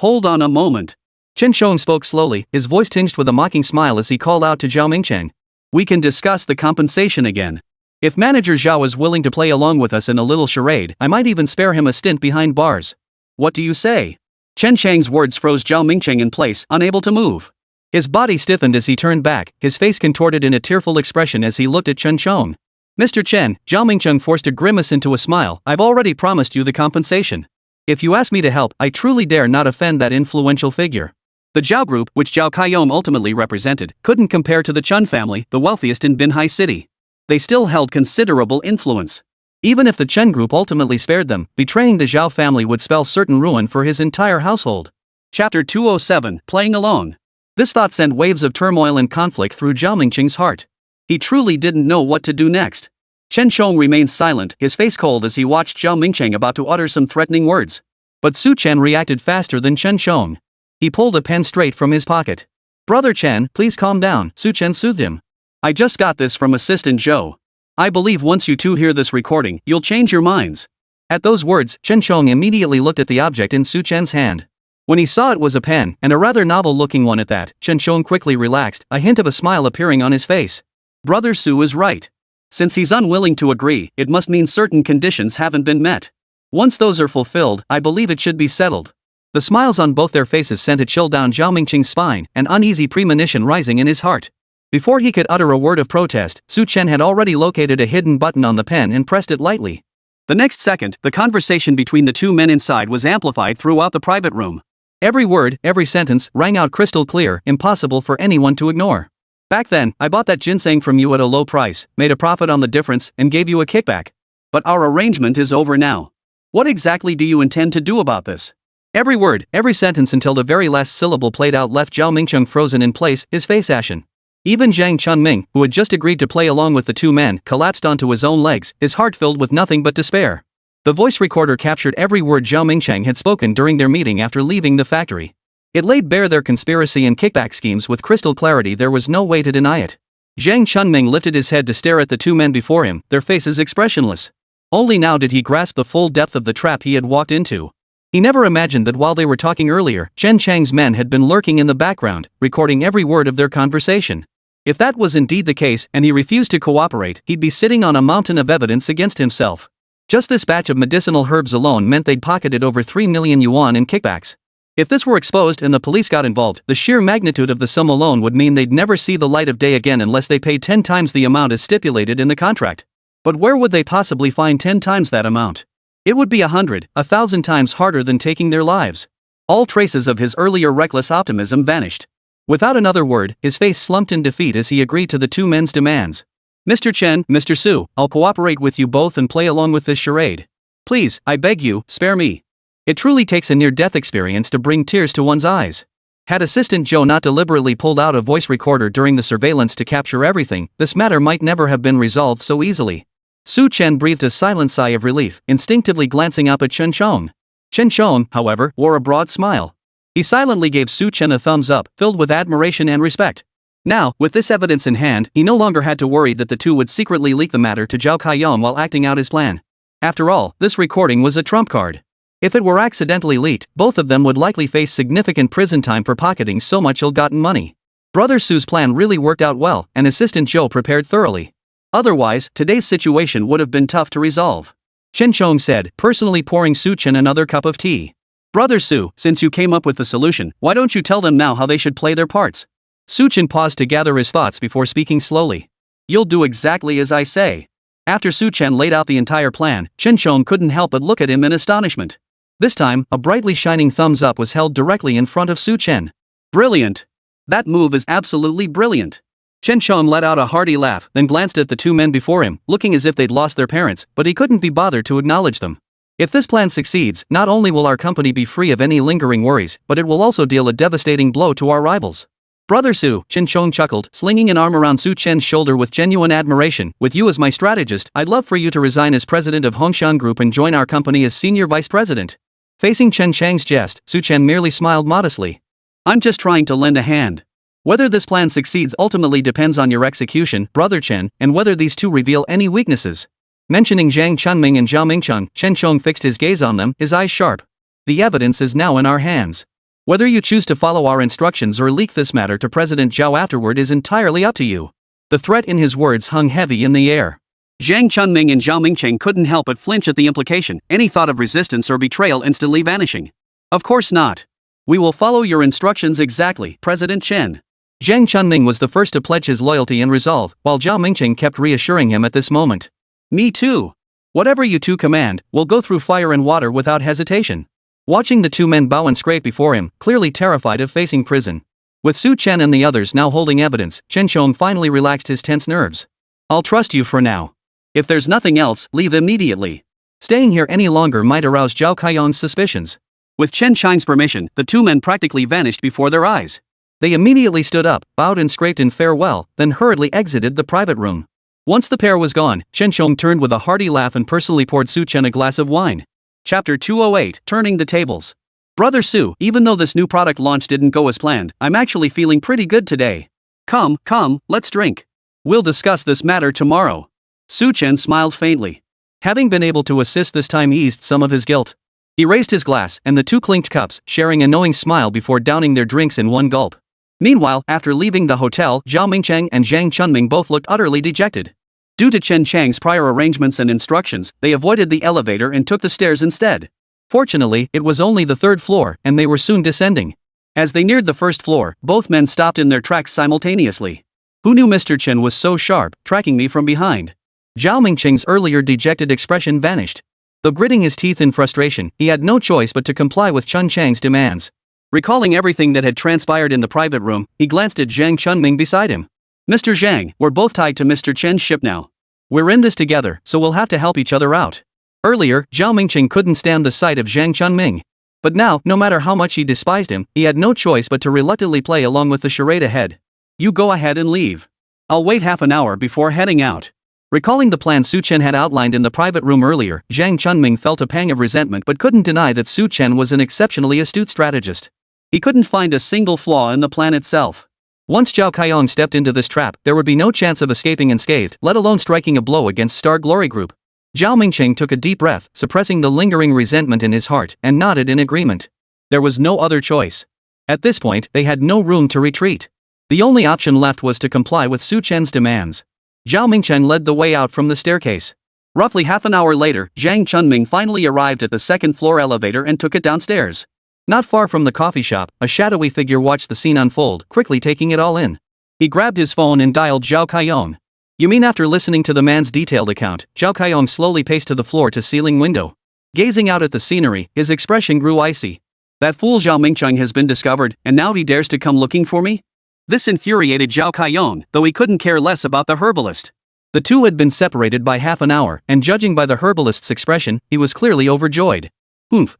Hold on a moment. Chen Chong spoke slowly, his voice tinged with a mocking smile as he called out to Zhao Mingqing. We can discuss the compensation again. If Manager Zhao is willing to play along with us in a little charade, I might even spare him a stint behind bars. What do you say? Chen Chang's words froze Zhao Mingqing in place, unable to move. His body stiffened as he turned back, his face contorted in a tearful expression as he looked at Chen Chong. Mr. Chen, Zhao Mingqing forced a grimace into a smile. I've already promised you the compensation. If you ask me to help, I truly dare not offend that influential figure. The Zhao group, which Zhao Kaiyom ultimately represented, couldn't compare to the Chen family, the wealthiest in Binhai City. They still held considerable influence. Even if the Chen group ultimately spared them, betraying the Zhao family would spell certain ruin for his entire household. Chapter 207, Playing Alone. This thought sent waves of turmoil and conflict through Zhao Mingqing's heart. He truly didn't know what to do next. Chen Chong remained silent, his face cold as he watched Zhao Mingqing about to utter some threatening words. But Su Chen reacted faster than Chen Chong. He pulled a pen straight from his pocket. Brother Chen, please calm down, Su Chen soothed him. I just got this from Assistant Zhou. I believe once you two hear this recording, you'll change your minds. At those words, Chen Chong immediately looked at the object in Su Chen's hand. When he saw it was a pen, and a rather novel-looking one at that, Chen Chong quickly relaxed, a hint of a smile appearing on his face. Brother Su is right. Since he's unwilling to agree, it must mean certain conditions haven't been met. Once those are fulfilled, I believe it should be settled. The smiles on both their faces sent a chill down Zhao Mingqing's spine, an uneasy premonition rising in his heart. Before he could utter a word of protest, Su Chen had already located a hidden button on the pen and pressed it lightly. The next second, the conversation between the two men inside was amplified throughout the private room. Every word, every sentence, rang out crystal clear, impossible for anyone to ignore. Back then, I bought that ginseng from you at a low price, made a profit on the difference, and gave you a kickback. But our arrangement is over now. What exactly do you intend to do about this? Every word, every sentence until the very last syllable played out left Zhao Mingqing frozen in place, his face ashen. Even Zhang Chunming, who had just agreed to play along with the two men, collapsed onto his own legs, his heart filled with nothing but despair. The voice recorder captured every word Zhao Mingqing had spoken during their meeting after leaving the factory. It laid bare their conspiracy and kickback schemes with crystal clarity. There was no way to deny it. Zhang Chunming lifted his head to stare at the two men before him, their faces expressionless. Only now did he grasp the full depth of the trap he had walked into. He never imagined that while they were talking earlier, Chen Chang's men had been lurking in the background, recording every word of their conversation. If that was indeed the case, and he refused to cooperate, he'd be sitting on a mountain of evidence against himself. Just this batch of medicinal herbs alone meant they'd pocketed over 3 million yuan in kickbacks. If this were exposed and the police got involved, the sheer magnitude of the sum alone would mean they'd never see the light of day again unless they paid 10 times the amount as stipulated in the contract. But where would they possibly find 10 times that amount? It would be 100, 1,000 times harder than taking their lives. All traces of his earlier reckless optimism vanished. Without another word, his face slumped in defeat as he agreed to the two men's demands. Mr. Chen, Mr. Su, I'll cooperate with you both and play along with this charade. Please, I beg you, spare me. It truly takes a near-death experience to bring tears to one's eyes. Had Assistant Zhou not deliberately pulled out a voice recorder during the surveillance to capture everything, this matter might never have been resolved so easily. Su Chen breathed a silent sigh of relief, instinctively glancing up at Chen Chong. Chen Chong, however, wore a broad smile. He silently gave Su Chen a thumbs up, filled with admiration and respect. Now, with this evidence in hand, he no longer had to worry that the two would secretly leak the matter to Zhao Kaiyom while acting out his plan. After all, this recording was a trump card. If it were accidentally leaked, both of them would likely face significant prison time for pocketing so much ill-gotten money. Brother Su's plan really worked out well, and Assistant Zhou prepared thoroughly. Otherwise, today's situation would have been tough to resolve. Chen Chong said, personally pouring Su Chen another cup of tea. Brother Su, since you came up with the solution, why don't you tell them now how they should play their parts? Su Chen paused to gather his thoughts before speaking slowly. You'll do exactly as I say. After Su Chen laid out the entire plan, Chen Chong couldn't help but look at him in astonishment. This time, a brightly shining thumbs up was held directly in front of Su Chen. Brilliant! That move is absolutely brilliant! Chen Chong let out a hearty laugh, then glanced at the two men before him, looking as if they'd lost their parents, but he couldn't be bothered to acknowledge them. If this plan succeeds, not only will our company be free of any lingering worries, but it will also deal a devastating blow to our rivals. Brother Su, Chen Chong chuckled, slinging an arm around Su Chen's shoulder with genuine admiration. With you as my strategist, I'd love for you to resign as president of Hongshan Group and join our company as senior vice president. Facing Chen Chang's jest, Su Chen merely smiled modestly. I'm just trying to lend a hand. Whether this plan succeeds ultimately depends on your execution, Brother Chen, and whether these two reveal any weaknesses. Mentioning Zhang Chunming and Zhao Mingcheng, Chen Chong fixed his gaze on them, his eyes sharp. The evidence is now in our hands. Whether you choose to follow our instructions or leak this matter to President Zhao afterward is entirely up to you. The threat in his words hung heavy in the air. Zhang Chunming and Zhao Mingcheng couldn't help but flinch at the implication, any thought of resistance or betrayal instantly vanishing. Of course not. We will follow your instructions exactly, President Chen. Zhang Chunming was the first to pledge his loyalty and resolve, while Zhao Mingcheng kept reassuring him at this moment. Me too. Whatever you two command, we'll go through fire and water without hesitation. Watching the two men bow and scrape before him, clearly terrified of facing prison. With Su Chen and the others now holding evidence, Chen Chong finally relaxed his tense nerves. I'll trust you for now. If there's nothing else, leave immediately. Staying here any longer might arouse Zhao Kaiyong's suspicions. With Chen Chang's permission, the two men practically vanished before their eyes. They immediately stood up, bowed and scraped in farewell, then hurriedly exited the private room. Once the pair was gone, Chen Chong turned with a hearty laugh and personally poured Su Chen a glass of wine. Chapter 208, Turning the Tables. Brother Su, even though this new product launch didn't go as planned, I'm actually feeling pretty good today. Come, let's drink. We'll discuss this matter tomorrow. Su Chen smiled faintly. Having been able to assist this time eased some of his guilt. He raised his glass, and the two clinked cups, sharing a knowing smile before downing their drinks in one gulp. Meanwhile, after leaving the hotel, Zhao Mingcheng and Zhang Chunming both looked utterly dejected. Due to Chen Chang's prior arrangements and instructions, they avoided the elevator and took the stairs instead. Fortunately, it was only the third floor, and they were soon descending. As they neared the first floor, both men stopped in their tracks simultaneously. Who knew Mr. Chen was so sharp, tracking me from behind? Zhao Mingcheng's earlier dejected expression vanished. Though gritting his teeth in frustration, he had no choice but to comply with Chen Chang's demands. Recalling everything that had transpired in the private room, he glanced at Zhang Chunming beside him. Mr. Zhang, we're both tied to Mr. Chen's ship now. We're in this together, so we'll have to help each other out. Earlier, Zhao Mingcheng couldn't stand the sight of Zhang Chunming. But now, no matter how much he despised him, he had no choice but to reluctantly play along with the charade ahead. You go ahead and leave. I'll wait half an hour before heading out. Recalling the plan Su Chen had outlined in the private room earlier, Zhang Chunming felt a pang of resentment but couldn't deny that Su Chen was an exceptionally astute strategist. He couldn't find a single flaw in the plan itself. Once Zhao Kaiyong stepped into this trap, there would be no chance of escaping unscathed, let alone striking a blow against Star Glory Group. Zhao Mingcheng took a deep breath, suppressing the lingering resentment in his heart, and nodded in agreement. There was no other choice. At this point, they had no room to retreat. The only option left was to comply with Su Chen's demands. Zhao Mingcheng led the way out from the staircase. Roughly half an hour later, Zhang Chunming finally arrived at the second-floor elevator and took it downstairs. Not far from the coffee shop, a shadowy figure watched the scene unfold, quickly taking it all in. He grabbed his phone and dialed Zhao Kaiyong. You mean after listening to the man's detailed account, Zhao Kaiyong slowly paced to the floor-to-ceiling window. Gazing out at the scenery, his expression grew icy. That fool Zhao Mingcheng has been discovered, and now he dares to come looking for me? This infuriated Zhao Kaiyong, though he couldn't care less about the herbalist. The two had been separated by half an hour, and judging by the herbalist's expression, he was clearly overjoyed.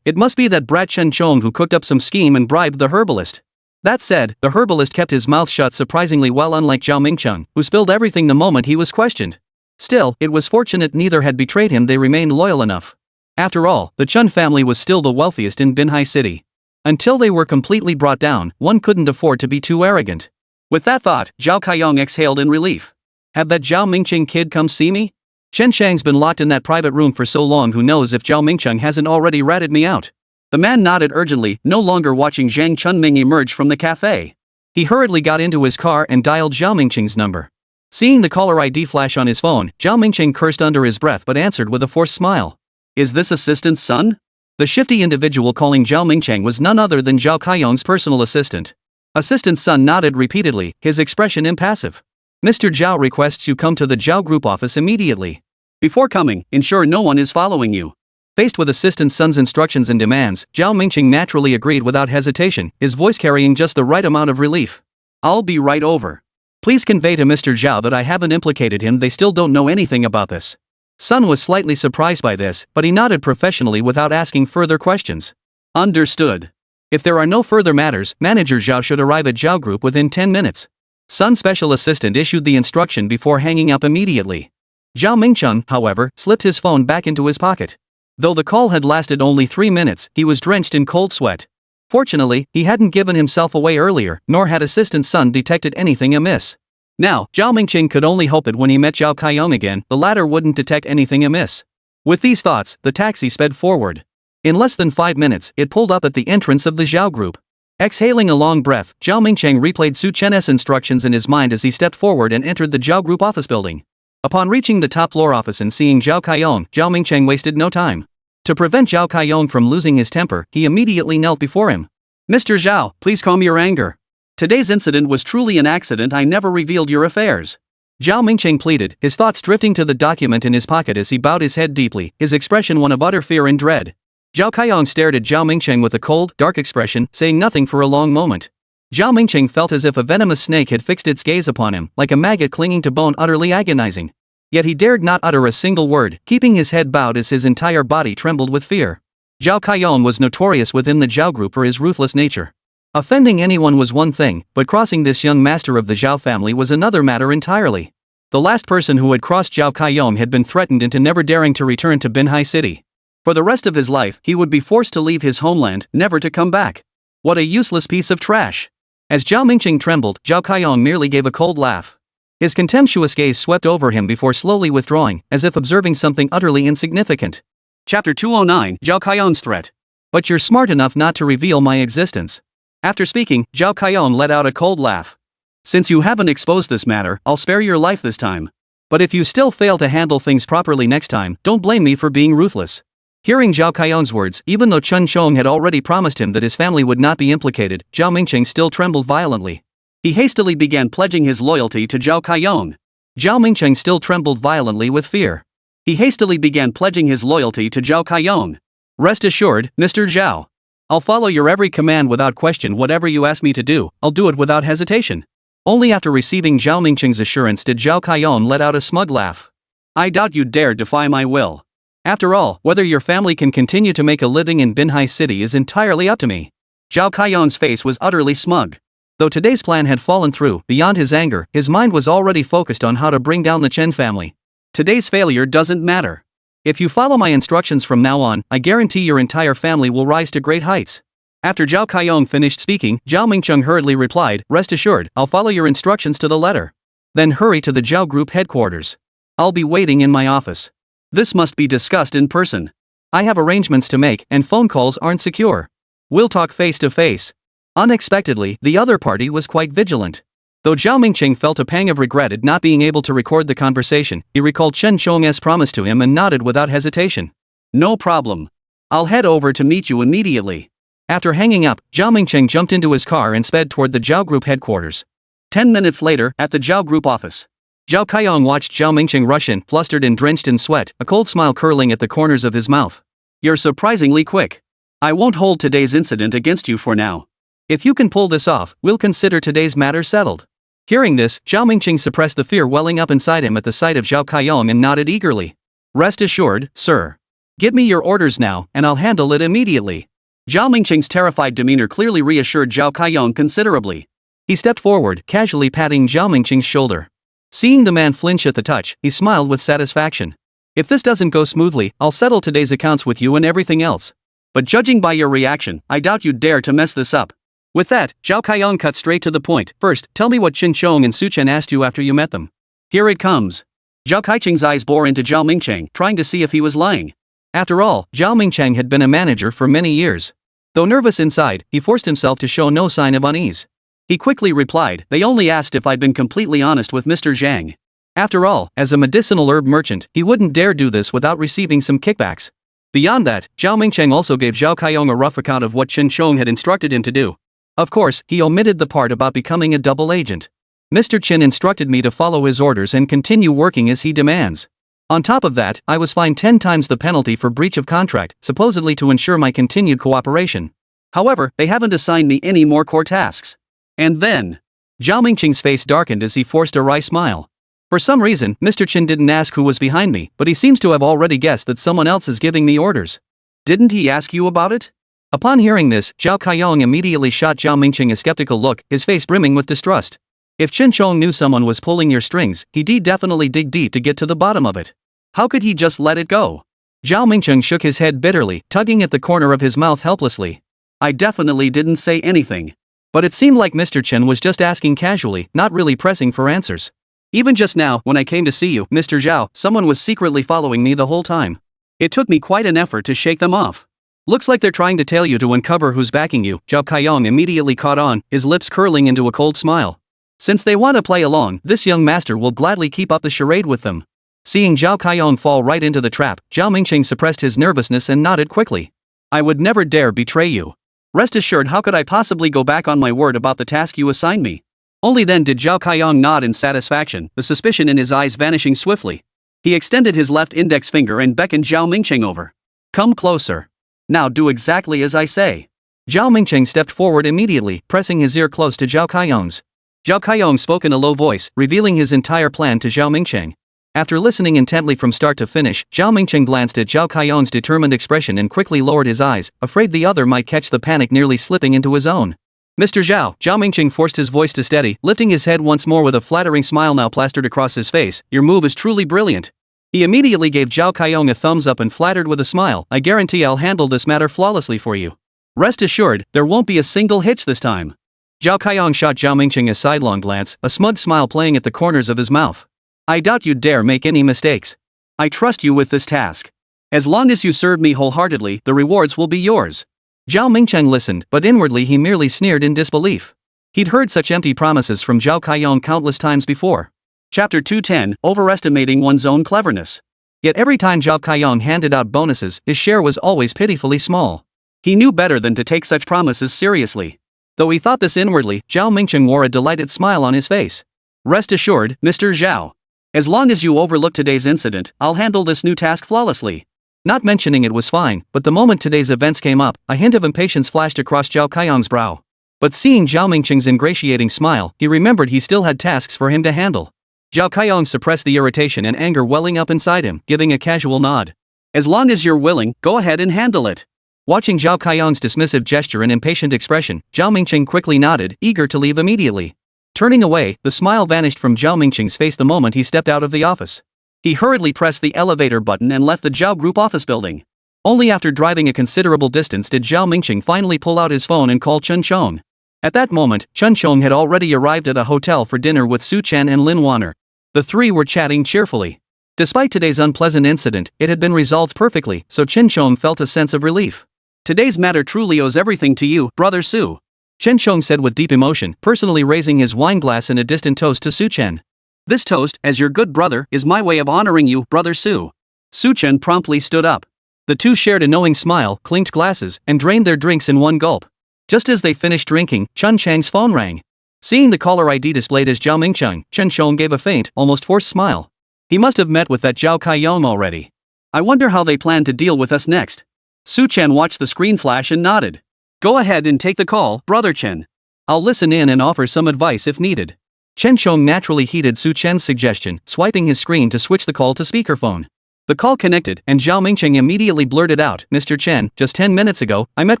It must be that brat Chen Chong who cooked up some scheme and bribed the herbalist. That said, the herbalist kept his mouth shut surprisingly well, unlike Zhao Mingcheng, who spilled everything the moment he was questioned. Still, it was fortunate neither had betrayed him. They remained loyal enough. After all, the Chen family was still the wealthiest in Binhai City. Until they were completely brought down, one couldn't afford to be too arrogant. With that thought, Zhao Kaiyong exhaled in relief. Have that Zhao Mingcheng kid come see me? Chen Chang's been locked in that private room for so long, who knows if Zhao Mingcheng hasn't already ratted me out. The man nodded urgently, no longer watching Zhang Chunming emerge from the cafe. He hurriedly got into his car and dialed Zhao Mingcheng's number. Seeing the caller ID flash on his phone, Zhao Mingcheng cursed under his breath but answered with a forced smile. Is this assistant's son? The shifty individual calling Zhao Mingcheng was none other than Zhao Kaiyong's personal assistant. Assistant's son nodded repeatedly, his expression impassive. Mr. Zhao requests you come to the Zhao Group office immediately. Before coming, ensure no one is following you. Faced with assistant's son's instructions and demands, Zhao Mingcheng naturally agreed without hesitation, his voice carrying just the right amount of relief. I'll be right over. Please convey to Mr. Zhao that I haven't implicated him. They still don't know anything about this. Son was slightly surprised by this, but he nodded professionally without asking further questions. Understood. If there are no further matters, Manager Zhao should arrive at Zhao Group within 10 minutes. Sun's special assistant issued the instruction before hanging up immediately. Zhao Mingcheng, however, slipped his phone back into his pocket. Though the call had lasted only 3 minutes, he was drenched in cold sweat. Fortunately, he hadn't given himself away earlier, nor had Assistant Sun detected anything amiss. Now, Zhao Mingcheng could only hope that when he met Zhao Kaiyong again, the latter wouldn't detect anything amiss. With these thoughts, the taxi sped forward. In less than 5 minutes, it pulled up at the entrance of the Zhao Group. Exhaling a long breath, Zhao Mingcheng replayed Su Chen's instructions in his mind as he stepped forward and entered the Zhao Group office building. Upon reaching the top-floor office and seeing Zhao Kaiyong, Zhao Mingcheng wasted no time. To prevent Zhao Kaiyong from losing his temper, he immediately knelt before him. "Mr. Zhao, please calm your anger. Today's incident was truly an accident. I never revealed your affairs." Zhao Mingcheng pleaded, his thoughts drifting to the document in his pocket as he bowed his head deeply, his expression one of utter fear and dread. Zhao Kaiyong stared at Zhao Mingcheng with a cold, dark expression, saying nothing for a long moment. Zhao Mingcheng felt as if a venomous snake had fixed its gaze upon him, like a maggot clinging to bone, utterly agonizing. Yet he dared not utter a single word, keeping his head bowed as his entire body trembled with fear. Zhao Kaiyong was notorious within the Zhao Group for his ruthless nature. Offending anyone was one thing, but crossing this young master of the Zhao family was another matter entirely. The last person who had crossed Zhao Kaiyong had been threatened into never daring to return to Binhai City. For the rest of his life, he would be forced to leave his homeland, never to come back. What a useless piece of trash. As Zhao Mingcheng trembled, Zhao Kaiyong merely gave a cold laugh. His contemptuous gaze swept over him before slowly withdrawing, as if observing something utterly insignificant. Chapter 209, Zhao Kaiyong's Threat. "But you're smart enough not to reveal my existence." After speaking, Zhao Kaiyong let out a cold laugh. "Since you haven't exposed this matter, I'll spare your life this time. But if you still fail to handle things properly next time, don't blame me for being ruthless." Hearing Zhao Kaiyong's words, even though Chen Shong had already promised him that his family would not be implicated, Zhao Mingcheng still trembled violently. He hastily began pledging his loyalty to Zhao Kaiyong. Zhao Mingcheng still trembled violently with fear. He hastily began pledging his loyalty to Zhao Kaiyong. "Rest assured, Mr. Zhao. I'll follow your every command without question. Whatever you ask me to do, I'll do it without hesitation." Only after receiving Zhao Mingcheng's assurance did Zhao Kaiyong let out a smug laugh. "I doubt you'd dare defy my will. After all, whether your family can continue to make a living in Binhai City is entirely up to me." Zhao Kaiyong's face was utterly smug. Though today's plan had fallen through, beyond his anger, his mind was already focused on how to bring down the Chen family. Today's failure doesn't matter. If you follow my instructions from now on, I guarantee your entire family will rise to great heights. After Zhao Kaiyong finished speaking, Zhao Mingcheng hurriedly replied, "Rest assured, I'll follow your instructions to the letter." Then hurry to the Zhao Group headquarters. "I'll be waiting in my office. This must be discussed in person. I have arrangements to make, and phone calls aren't secure. We'll talk face to face." Unexpectedly, the other party was quite vigilant. Though Zhao Mingcheng felt a pang of regret at not being able to record the conversation, he recalled Chen Shong's promise to him and nodded without hesitation. "No problem. I'll head over to meet you immediately." After hanging up, Zhao Mingcheng jumped into his car and sped toward the Zhao Group headquarters. 10 minutes later, at the Zhao Group office, Zhao Kaiyong watched Zhao Mingcheng rush in, flustered and drenched in sweat, a cold smile curling at the corners of his mouth. "You're surprisingly quick. I won't hold today's incident against you for now. If you can pull this off, we'll consider today's matter settled." Hearing this, Zhao Mingcheng suppressed the fear welling up inside him at the sight of Zhao Kaiyong and nodded eagerly. "Rest assured, sir. Give me your orders now, and I'll handle it immediately." Zhao Mingcheng's terrified demeanor clearly reassured Zhao Kaiyong considerably. He stepped forward, casually patting Zhao Mingcheng's shoulder. Seeing the man flinch at the touch, he smiled with satisfaction. "If this doesn't go smoothly, I'll settle today's accounts with you and everything else. But judging by your reaction, I doubt you'd dare to mess this up." With that, Zhao Kaiyong cut straight to the point. "First, tell me what Chen Shong and Su Chen asked you after you met them." "Here it comes." Zhao Kaicheng's eyes bore into Zhao Mingcheng, trying to see if he was lying. After all, Zhao Mingcheng had been a manager for many years. Though nervous inside, he forced himself to show no sign of unease. He quickly replied, "They only asked if I'd been completely honest with Mr. Zhang. After all, as a medicinal herb merchant, he wouldn't dare do this without receiving some kickbacks." Beyond that, Zhao Mingcheng also gave Zhao Kaiyong a rough account of what Chen Shong had instructed him to do. Of course, he omitted the part about becoming a double agent. "Mr. Chen instructed me to follow his orders and continue working as he demands. On top of that, I was fined 10 times the penalty for breach of contract, supposedly to ensure my continued cooperation. However, they haven't assigned me any more core tasks." And then, Zhao Mingcheng's face darkened as he forced a wry smile. "For some reason, Mr. Chen didn't ask who was behind me, but he seems to have already guessed that someone else is giving me orders." "Didn't he ask you about it?" Upon hearing this, Zhao Kaiyong immediately shot Zhao Mingqing a skeptical look, his face brimming with distrust. If Chen Chong knew someone was pulling your strings, he'd definitely dig deep to get to the bottom of it. How could he just let it go? Zhao Mingqing shook his head bitterly, tugging at the corner of his mouth helplessly. I definitely didn't say anything. But it seemed like Mr. Chen was just asking casually, not really pressing for answers. Even just now, when I came to see you, Mr. Zhao, someone was secretly following me the whole time. It took me quite an effort to shake them off. Looks like they're trying to tail you to uncover who's backing you. Zhao Kaiyong immediately caught on, his lips curling into a cold smile. Since they want to play along, this young master will gladly keep up the charade with them. Seeing Zhao Kaiyong fall right into the trap, Zhao Mingqing suppressed his nervousness and nodded quickly. I would never dare betray you. Rest assured, how could I possibly go back on my word about the task you assigned me? Only then did Zhao Kaiyong nod in satisfaction, the suspicion in his eyes vanishing swiftly. He extended his left index finger and beckoned Zhao Mingqing over. Come closer. Now do exactly as I say. Zhao Mingqing stepped forward immediately, pressing his ear close to Zhao Kaiyong's. Zhao Kaiyong spoke in a low voice, revealing his entire plan to Zhao Mingqing. After listening intently from start to finish, Zhao Mingqing glanced at Zhao Kaiyong's determined expression and quickly lowered his eyes, afraid the other might catch the panic nearly slipping into his own. Mr. Zhao, Zhao Mingqing forced his voice to steady, lifting his head once more with a flattering smile now plastered across his face. Your move is truly brilliant. He immediately gave Zhao Kaiyong a thumbs up and flattered with a smile. I guarantee I'll handle this matter flawlessly for you. Rest assured, there won't be a single hitch this time. Zhao Kaiyong shot Zhao Mingqing a sidelong glance, a smug smile playing at the corners of his mouth. I doubt you'd dare make any mistakes. I trust you with this task. As long as you serve me wholeheartedly, the rewards will be yours. Zhao Mingqing listened, but inwardly he merely sneered in disbelief. He'd heard such empty promises from Zhao Kaiyong countless times before. Chapter 210, Overestimating One's Own Cleverness. Yet every time Zhao Kaiyong handed out bonuses, his share was always pitifully small. He knew better than to take such promises seriously. Though he thought this inwardly, Zhao Mingqing wore a delighted smile on his face. Rest assured, Mr. Zhao. As long as you overlook today's incident, I'll handle this new task flawlessly. Not mentioning it was fine, but the moment today's events came up, a hint of impatience flashed across Zhao Kaiyong's brow. But seeing Zhao Mingqing's ingratiating smile, he remembered he still had tasks for him to handle. Zhao Kaiyong suppressed the irritation and anger welling up inside him, giving a casual nod. As long as you're willing, go ahead and handle it. Watching Zhao Kaiyong's dismissive gesture and impatient expression, Zhao Mingqing quickly nodded, eager to leave immediately. Turning away, the smile vanished from Zhao Mingqing's face the moment he stepped out of the office. He hurriedly pressed the elevator button and left the Zhao Group office building. Only after driving a considerable distance did Zhao Mingqing finally pull out his phone and call Chen Chong. At that moment, Chen Chong had already arrived at a hotel for dinner with Su Chen and Lin Wanner. The three were chatting cheerfully. Despite today's unpleasant incident, it had been resolved perfectly, so Chen Chong felt a sense of relief. Today's matter truly owes everything to you, Brother Su. Chen Chong said with deep emotion, personally raising his wine glass in a distant toast to Su Chen. This toast, as your good brother, is my way of honoring you, Brother Su. Su Chen promptly stood up. The two shared a knowing smile, clinked glasses, and drained their drinks in one gulp. Just as they finished drinking, Chen Chang's phone rang. Seeing the caller ID displayed as Zhao Mingqing, Chen Chong gave a faint, almost forced smile. He must have met with that Zhao Kaiyong already. I wonder how they plan to deal with us next. Su Chen watched the screen flash and nodded. Go ahead and take the call, Brother Chen. I'll listen in and offer some advice if needed. Chen Chong naturally heeded Su Chen's suggestion, swiping his screen to switch the call to speakerphone. The call connected, and Zhao Mingqing immediately blurted out, Mr. Chen, just 10 minutes ago, I met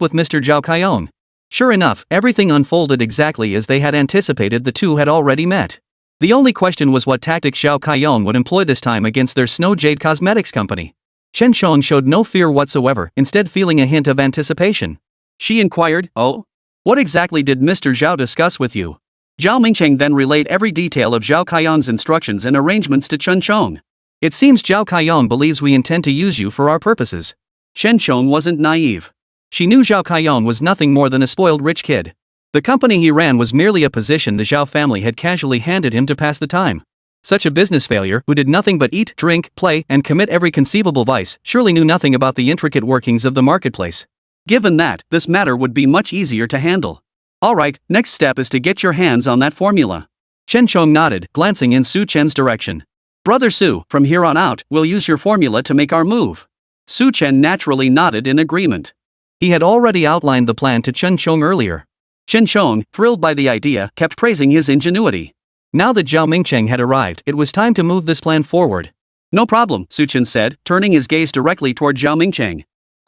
with Mr. Zhao Kaiyong. Sure enough, everything unfolded exactly as they had anticipated. The two had already met. The only question was what tactics Zhao Kaiyong would employ this time against their Snow Jade Cosmetics company. Chen Chong showed no fear whatsoever, instead feeling a hint of anticipation. She inquired, oh? What exactly did Mr. Zhao discuss with you? Zhao Mingqing then relayed every detail of Zhao Kaiyong's instructions and arrangements to Chen Chong. It seems Zhao Kaiyong believes we intend to use you for our purposes. Chen Chong wasn't naive. She knew Zhao Kaiyong was nothing more than a spoiled rich kid. The company he ran was merely a position the Zhao family had casually handed him to pass the time. Such a business failure, who did nothing but eat, drink, play, and commit every conceivable vice, surely knew nothing about the intricate workings of the marketplace. Given that, this matter would be much easier to handle. Alright, next step is to get your hands on that formula. Chen Chong nodded, glancing in Su Chen's direction. Brother Su, from here on out, we'll use your formula to make our move. Su Chen naturally nodded in agreement. He had already outlined the plan to Chen Chong earlier. Chen Chong, thrilled by the idea, kept praising his ingenuity. Now that Zhao Mingqing had arrived, it was time to move this plan forward. No problem, Su Chen said, turning his gaze directly toward Zhao Mingqing.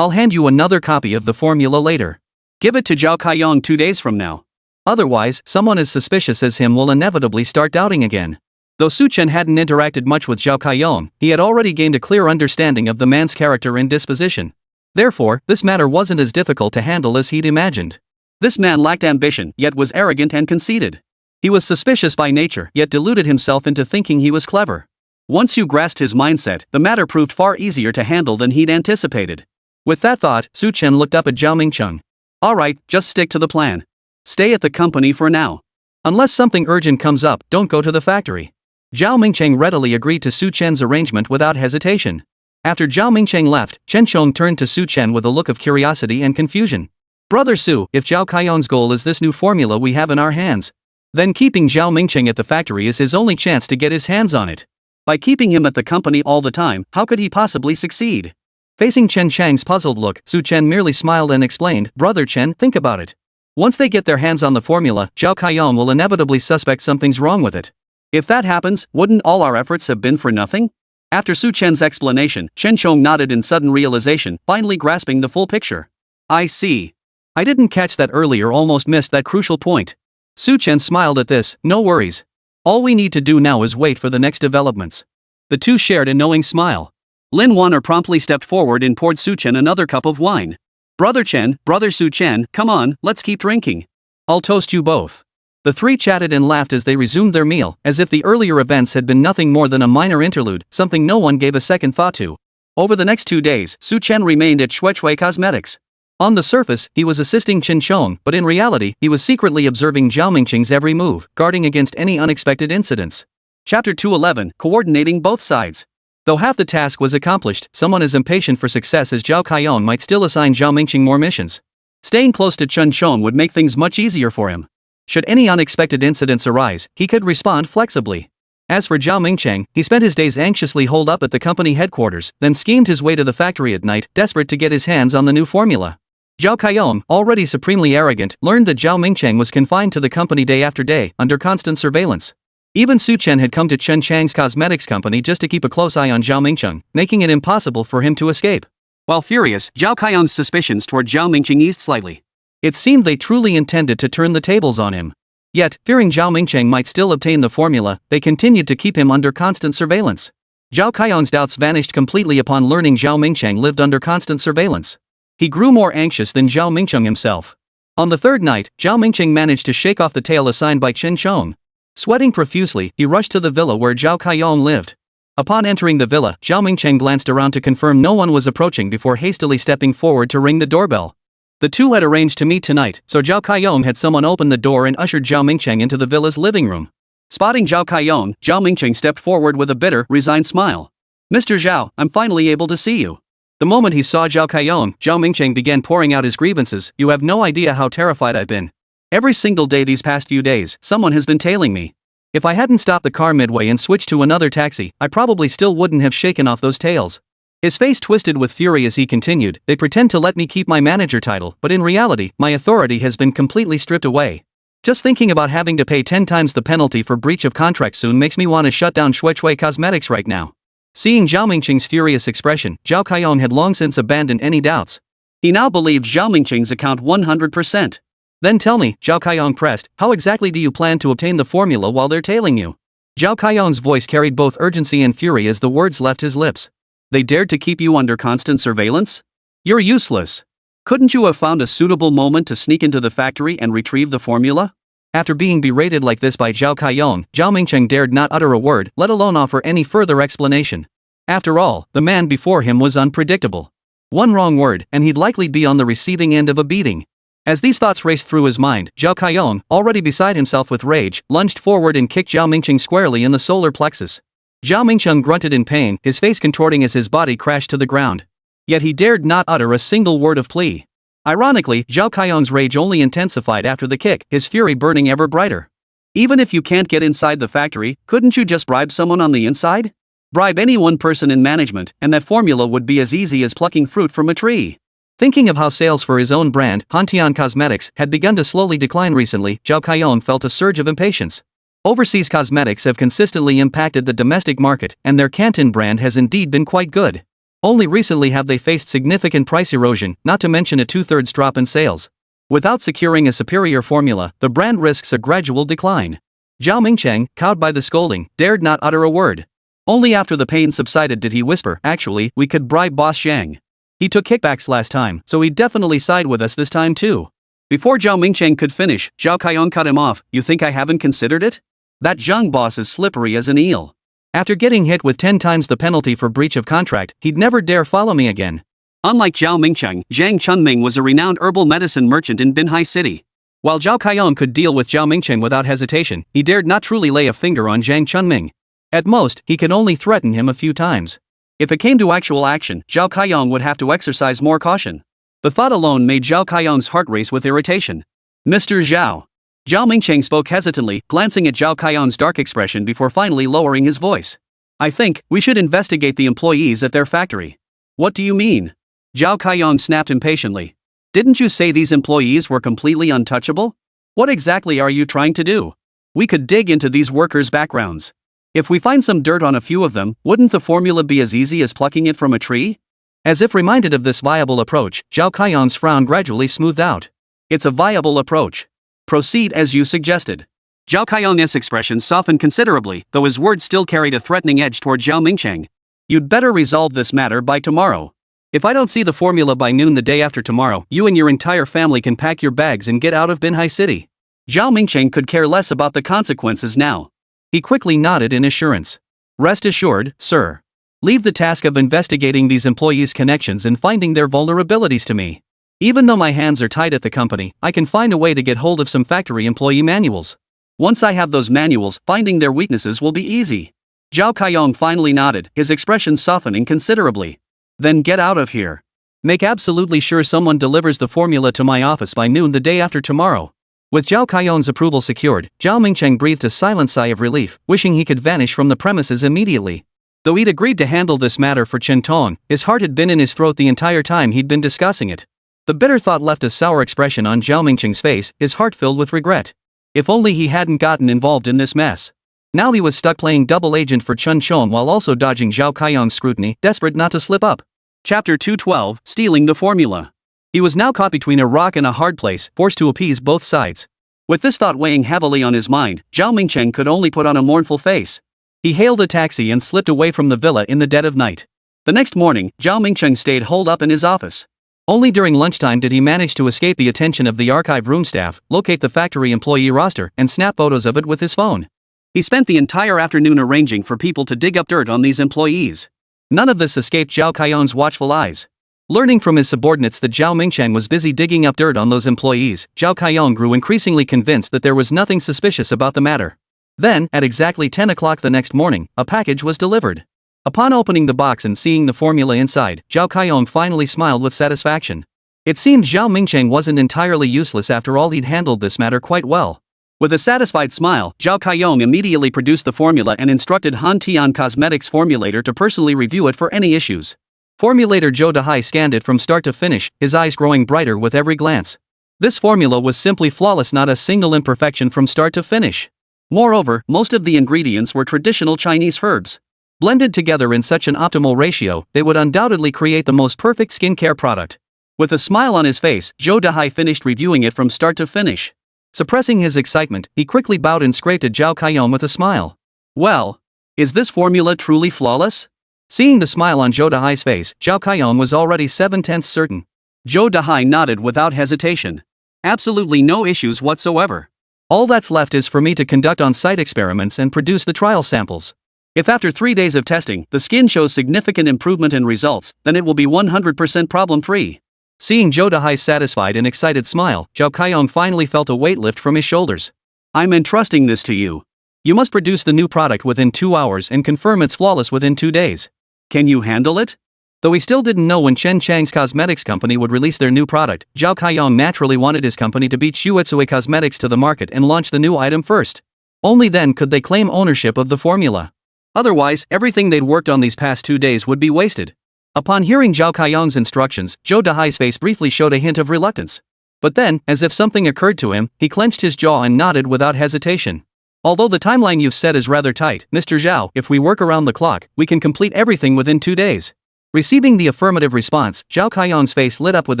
I'll hand you another copy of the formula later. Give it to Zhao Kaiyong 2 days from now. Otherwise, someone as suspicious as him will inevitably start doubting again. Though Su Chen hadn't interacted much with Zhao Kaiyong, he had already gained a clear understanding of the man's character and disposition. Therefore, this matter wasn't as difficult to handle as he'd imagined. This man lacked ambition, yet was arrogant and conceited. He was suspicious by nature, yet deluded himself into thinking he was clever. Once you grasped his mindset, the matter proved far easier to handle than he'd anticipated. With that thought, Su Chen looked up at Zhao Mingcheng. Alright, just stick to the plan. Stay at the company for now. Unless something urgent comes up, don't go to the factory. Zhao Mingcheng readily agreed to Su Chen's arrangement without hesitation. After Zhao Mingcheng left, Chen Chong turned to Su Chen with a look of curiosity and confusion. Brother Su, if Zhao Kaiyong's goal is this new formula we have in our hands, then keeping Zhao Mingcheng at the factory is his only chance to get his hands on it. By keeping him at the company all the time, how could he possibly succeed? Facing Chen Chang's puzzled look, Su Chen merely smiled and explained, Brother Chen, think about it. Once they get their hands on the formula, Zhao Kaiyong will inevitably suspect something's wrong with it. If that happens, wouldn't all our efforts have been for nothing? After Su Chen's explanation, Chen Chong nodded in sudden realization, finally grasping the full picture. I see. I didn't catch that earlier, almost missed that crucial point. Su Chen smiled at this, no worries. All we need to do now is wait for the next developments. The two shared a knowing smile. Lin Wan'er promptly stepped forward and poured Su Chen another cup of wine. Brother Chen, Brother Su Chen, come on, let's keep drinking. I'll toast you both. The three chatted and laughed as they resumed their meal, as if the earlier events had been nothing more than a minor interlude, something no one gave a second thought to. Over the next 2 days, Su Chen remained at Shuechui Cosmetics. On the surface, he was assisting Chen Chong, but in reality, he was secretly observing Zhao Mingcheng's every move, guarding against any unexpected incidents. Chapter 211, Coordinating Both Sides. Though half the task was accomplished, someone as impatient for success as Zhao Kaiyong might still assign Zhao Mingcheng more missions. Staying close to Chen Chong would make things much easier for him. Should any unexpected incidents arise, he could respond flexibly. As for Zhao Mingcheng, he spent his days anxiously holed up at the company headquarters, then schemed his way to the factory at night, desperate to get his hands on the new formula. Zhao Kaiyong, already supremely arrogant, learned that Zhao Mingcheng was confined to the company day after day, under constant surveillance. Even Su Chen had come to Chen Chang's cosmetics company just to keep a close eye on Zhao Mingcheng, making it impossible for him to escape. While furious, Zhao Kaiyong's suspicions toward Zhao Mingcheng eased slightly. It seemed they truly intended to turn the tables on him. Yet, fearing Zhao Mingcheng might still obtain the formula, they continued to keep him under constant surveillance. Zhao Kaiyong's doubts vanished completely upon learning Zhao Mingcheng lived under constant surveillance. He grew more anxious than Zhao Mingcheng himself. On the third night, Zhao Mingcheng managed to shake off the tale assigned by Chen Chong. Sweating profusely, he rushed to the villa where Zhao Kaiyong lived. Upon entering the villa, Zhao Mingcheng glanced around to confirm no one was approaching before hastily stepping forward to ring the doorbell. The two had arranged to meet tonight, so Zhao Kaiyong had someone open the door and ushered Zhao Mingcheng into the villa's living room. Spotting Zhao Kaiyong, Zhao Mingcheng stepped forward with a bitter, resigned smile. Mr. Zhao, I'm finally able to see you. The moment he saw Zhao Kaiyong, Zhao Mingcheng began pouring out his grievances. You have no idea how terrified I've been. Every single day these past few days, someone has been tailing me. If I hadn't stopped the car midway and switched to another taxi, I probably still wouldn't have shaken off those tails. His face twisted with fury as he continued, they pretend to let me keep my manager title, but in reality, my authority has been completely stripped away. Just thinking about having to pay 10 times the penalty for breach of contract soon makes me want to shut down Shuechui Cosmetics right now. Seeing Zhao Mingcheng's furious expression, Zhao Kaiyong had long since abandoned any doubts. He now believed Zhao Mingcheng's account 100%. Then tell me, Zhao Kaiyong pressed, how exactly do you plan to obtain the formula while they're tailing you? Zhao Kaiyong's voice carried both urgency and fury as the words left his lips. They dared to keep you under constant surveillance? You're useless. Couldn't you have found a suitable moment to sneak into the factory and retrieve the formula? After being berated like this by Zhao Kaiyong, Zhao Mingcheng dared not utter a word, let alone offer any further explanation. After all, the man before him was unpredictable. One wrong word, and he'd likely be on the receiving end of a beating. As these thoughts raced through his mind, Zhao Kaiyong, already beside himself with rage, lunged forward and kicked Zhao Mingcheng squarely in the solar plexus. Zhao Mingcheng grunted in pain, his face contorting as his body crashed to the ground. Yet he dared not utter a single word of plea. Ironically, Zhao Kaiyong's rage only intensified after the kick, his fury burning ever brighter. Even if you can't get inside the factory, couldn't you just bribe someone on the inside? Bribe any one person in management, and that formula would be as easy as plucking fruit from a tree. Thinking of how sales for his own brand, Hantian Cosmetics, had begun to slowly decline recently, Zhao Kaiyong felt a surge of impatience. Overseas cosmetics have consistently impacted the domestic market, and their Canton brand has indeed been quite good. Only recently have they faced significant price erosion, not to mention a 2/3 drop in sales. Without securing a superior formula, the brand risks a gradual decline. Zhao Mingcheng, cowed by the scolding, dared not utter a word. Only after the pain subsided did he whisper, "Actually, we could bribe Boss Zhang. He took kickbacks last time, so he'd definitely side with us this time too." Before Zhao Mingcheng could finish, Zhao Kaiyong cut him off. "You think I haven't considered it? That Zhang boss is slippery as an eel. After getting hit with 10 times the penalty for breach of contract, he'd never dare follow me again." Unlike Zhao Mingcheng, Zhang Chunming was a renowned herbal medicine merchant in Binhai City. While Zhao Kaiyong could deal with Zhao Mingcheng without hesitation, he dared not truly lay a finger on Zhang Chunming. At most, he could only threaten him a few times. If it came to actual action, Zhao Kaiyong would have to exercise more caution. The thought alone made Zhao Kaiyong's heart race with irritation. "Mr. Zhao." Zhao Mingcheng spoke hesitantly, glancing at Zhao Kaiyong's dark expression before finally lowering his voice. "I think we should investigate the employees at their factory." "What do you mean?" Zhao Kaiyong snapped impatiently. "Didn't you say these employees were completely untouchable? What exactly are you trying to do? We could dig into these workers' backgrounds. If we find some dirt on a few of them, wouldn't the formula be as easy as plucking it from a tree?" As if reminded of this viable approach, Zhao Kaiyong's frown gradually smoothed out. "It's a viable approach. Proceed as you suggested." Zhao Kaiyong's expression softened considerably, though his words still carried a threatening edge toward Zhao Mingcheng. "You'd better resolve this matter by tomorrow. If I don't see the formula by noon the day after tomorrow, you and your entire family can pack your bags and get out of Binhai City." Zhao Mingcheng could care less about the consequences now. He quickly nodded in assurance. "Rest assured, sir. Leave the task of investigating these employees' connections and finding their vulnerabilities to me. Even though my hands are tied at the company, I can find a way to get hold of some factory employee manuals. Once I have those manuals, finding their weaknesses will be easy." Zhao Kaiyong finally nodded, his expression softening considerably. "Then get out of here. Make absolutely sure someone delivers the formula to my office by noon the day after tomorrow." With Zhao Kaiyong's approval secured, Zhao Mingcheng breathed a silent sigh of relief, wishing he could vanish from the premises immediately. Though he'd agreed to handle this matter for Chen Tong, his heart had been in his throat the entire time he'd been discussing it. The bitter thought left a sour expression on Zhao Mingcheng's face, his heart filled with regret. If only he hadn't gotten involved in this mess. Now he was stuck playing double agent for Chen Chong while also dodging Zhao Kaiyong's scrutiny, desperate not to slip up. Chapter 212, Stealing the Formula. He was now caught between a rock and a hard place, forced to appease both sides. With this thought weighing heavily on his mind, Zhao Mingcheng could only put on a mournful face. He hailed a taxi and slipped away from the villa in the dead of night. The next morning, Zhao Mingcheng stayed holed up in his office. Only during lunchtime did he manage to escape the attention of the archive room staff, locate the factory employee roster, and snap photos of it with his phone. He spent the entire afternoon arranging for people to dig up dirt on these employees. None of this escaped Zhao Kaiyong's watchful eyes. Learning from his subordinates that Zhao Mingcheng was busy digging up dirt on those employees, Zhao Kaiyong grew increasingly convinced that there was nothing suspicious about the matter. Then, at exactly 10 o'clock the next morning, a package was delivered. Upon opening the box and seeing the formula inside, Zhao Kaiyong finally smiled with satisfaction. It seemed Zhao Mingcheng wasn't entirely useless after all. He'd handled this matter quite well. With a satisfied smile, Zhao Kaiyong immediately produced the formula and instructed Han Tian Cosmetics formulator to personally review it for any issues. Formulator Zhou Dahai scanned it from start to finish, his eyes growing brighter with every glance. This formula was simply flawless, not a single imperfection from start to finish. Moreover, most of the ingredients were traditional Chinese herbs. Blended together in such an optimal ratio, they would undoubtedly create the most perfect skincare product. With a smile on his face, Zhou Dahai finished reviewing it from start to finish. Suppressing his excitement, he quickly bowed and scraped at Zhao Kaiyong with a smile. "Well, is this formula truly flawless?" Seeing the smile on Zhou Dahai's face, Zhao Kaiyong was already 7/10 certain. Zhou Dahai nodded without hesitation. "Absolutely no issues whatsoever. All that's left is for me to conduct on-site experiments and produce the trial samples. If after 3 days of testing, the skin shows significant improvement in results, then it will be 100% problem-free." Seeing Zhou Dahai's satisfied and excited smile, Zhao Kaiyong finally felt a weight lift from his shoulders. "I'm entrusting this to you. You must produce the new product within 2 hours and confirm it's flawless within 2 days. Can you handle it?" Though he still didn't know when Chen Chang's cosmetics company would release their new product, Zhao Kaiyong naturally wanted his company to beat Xuetzue Cosmetics to the market and launch the new item first. Only then could they claim ownership of the formula. Otherwise, everything they'd worked on these past 2 days would be wasted. Upon hearing Zhao Kaiyong's instructions, Zhou Dahai's face briefly showed a hint of reluctance. But then, as if something occurred to him, he clenched his jaw and nodded without hesitation. "Although the timeline you've set is rather tight, Mr. Zhao, if we work around the clock, we can complete everything within 2 days. Receiving the affirmative response, Zhao Kaiyong's face lit up with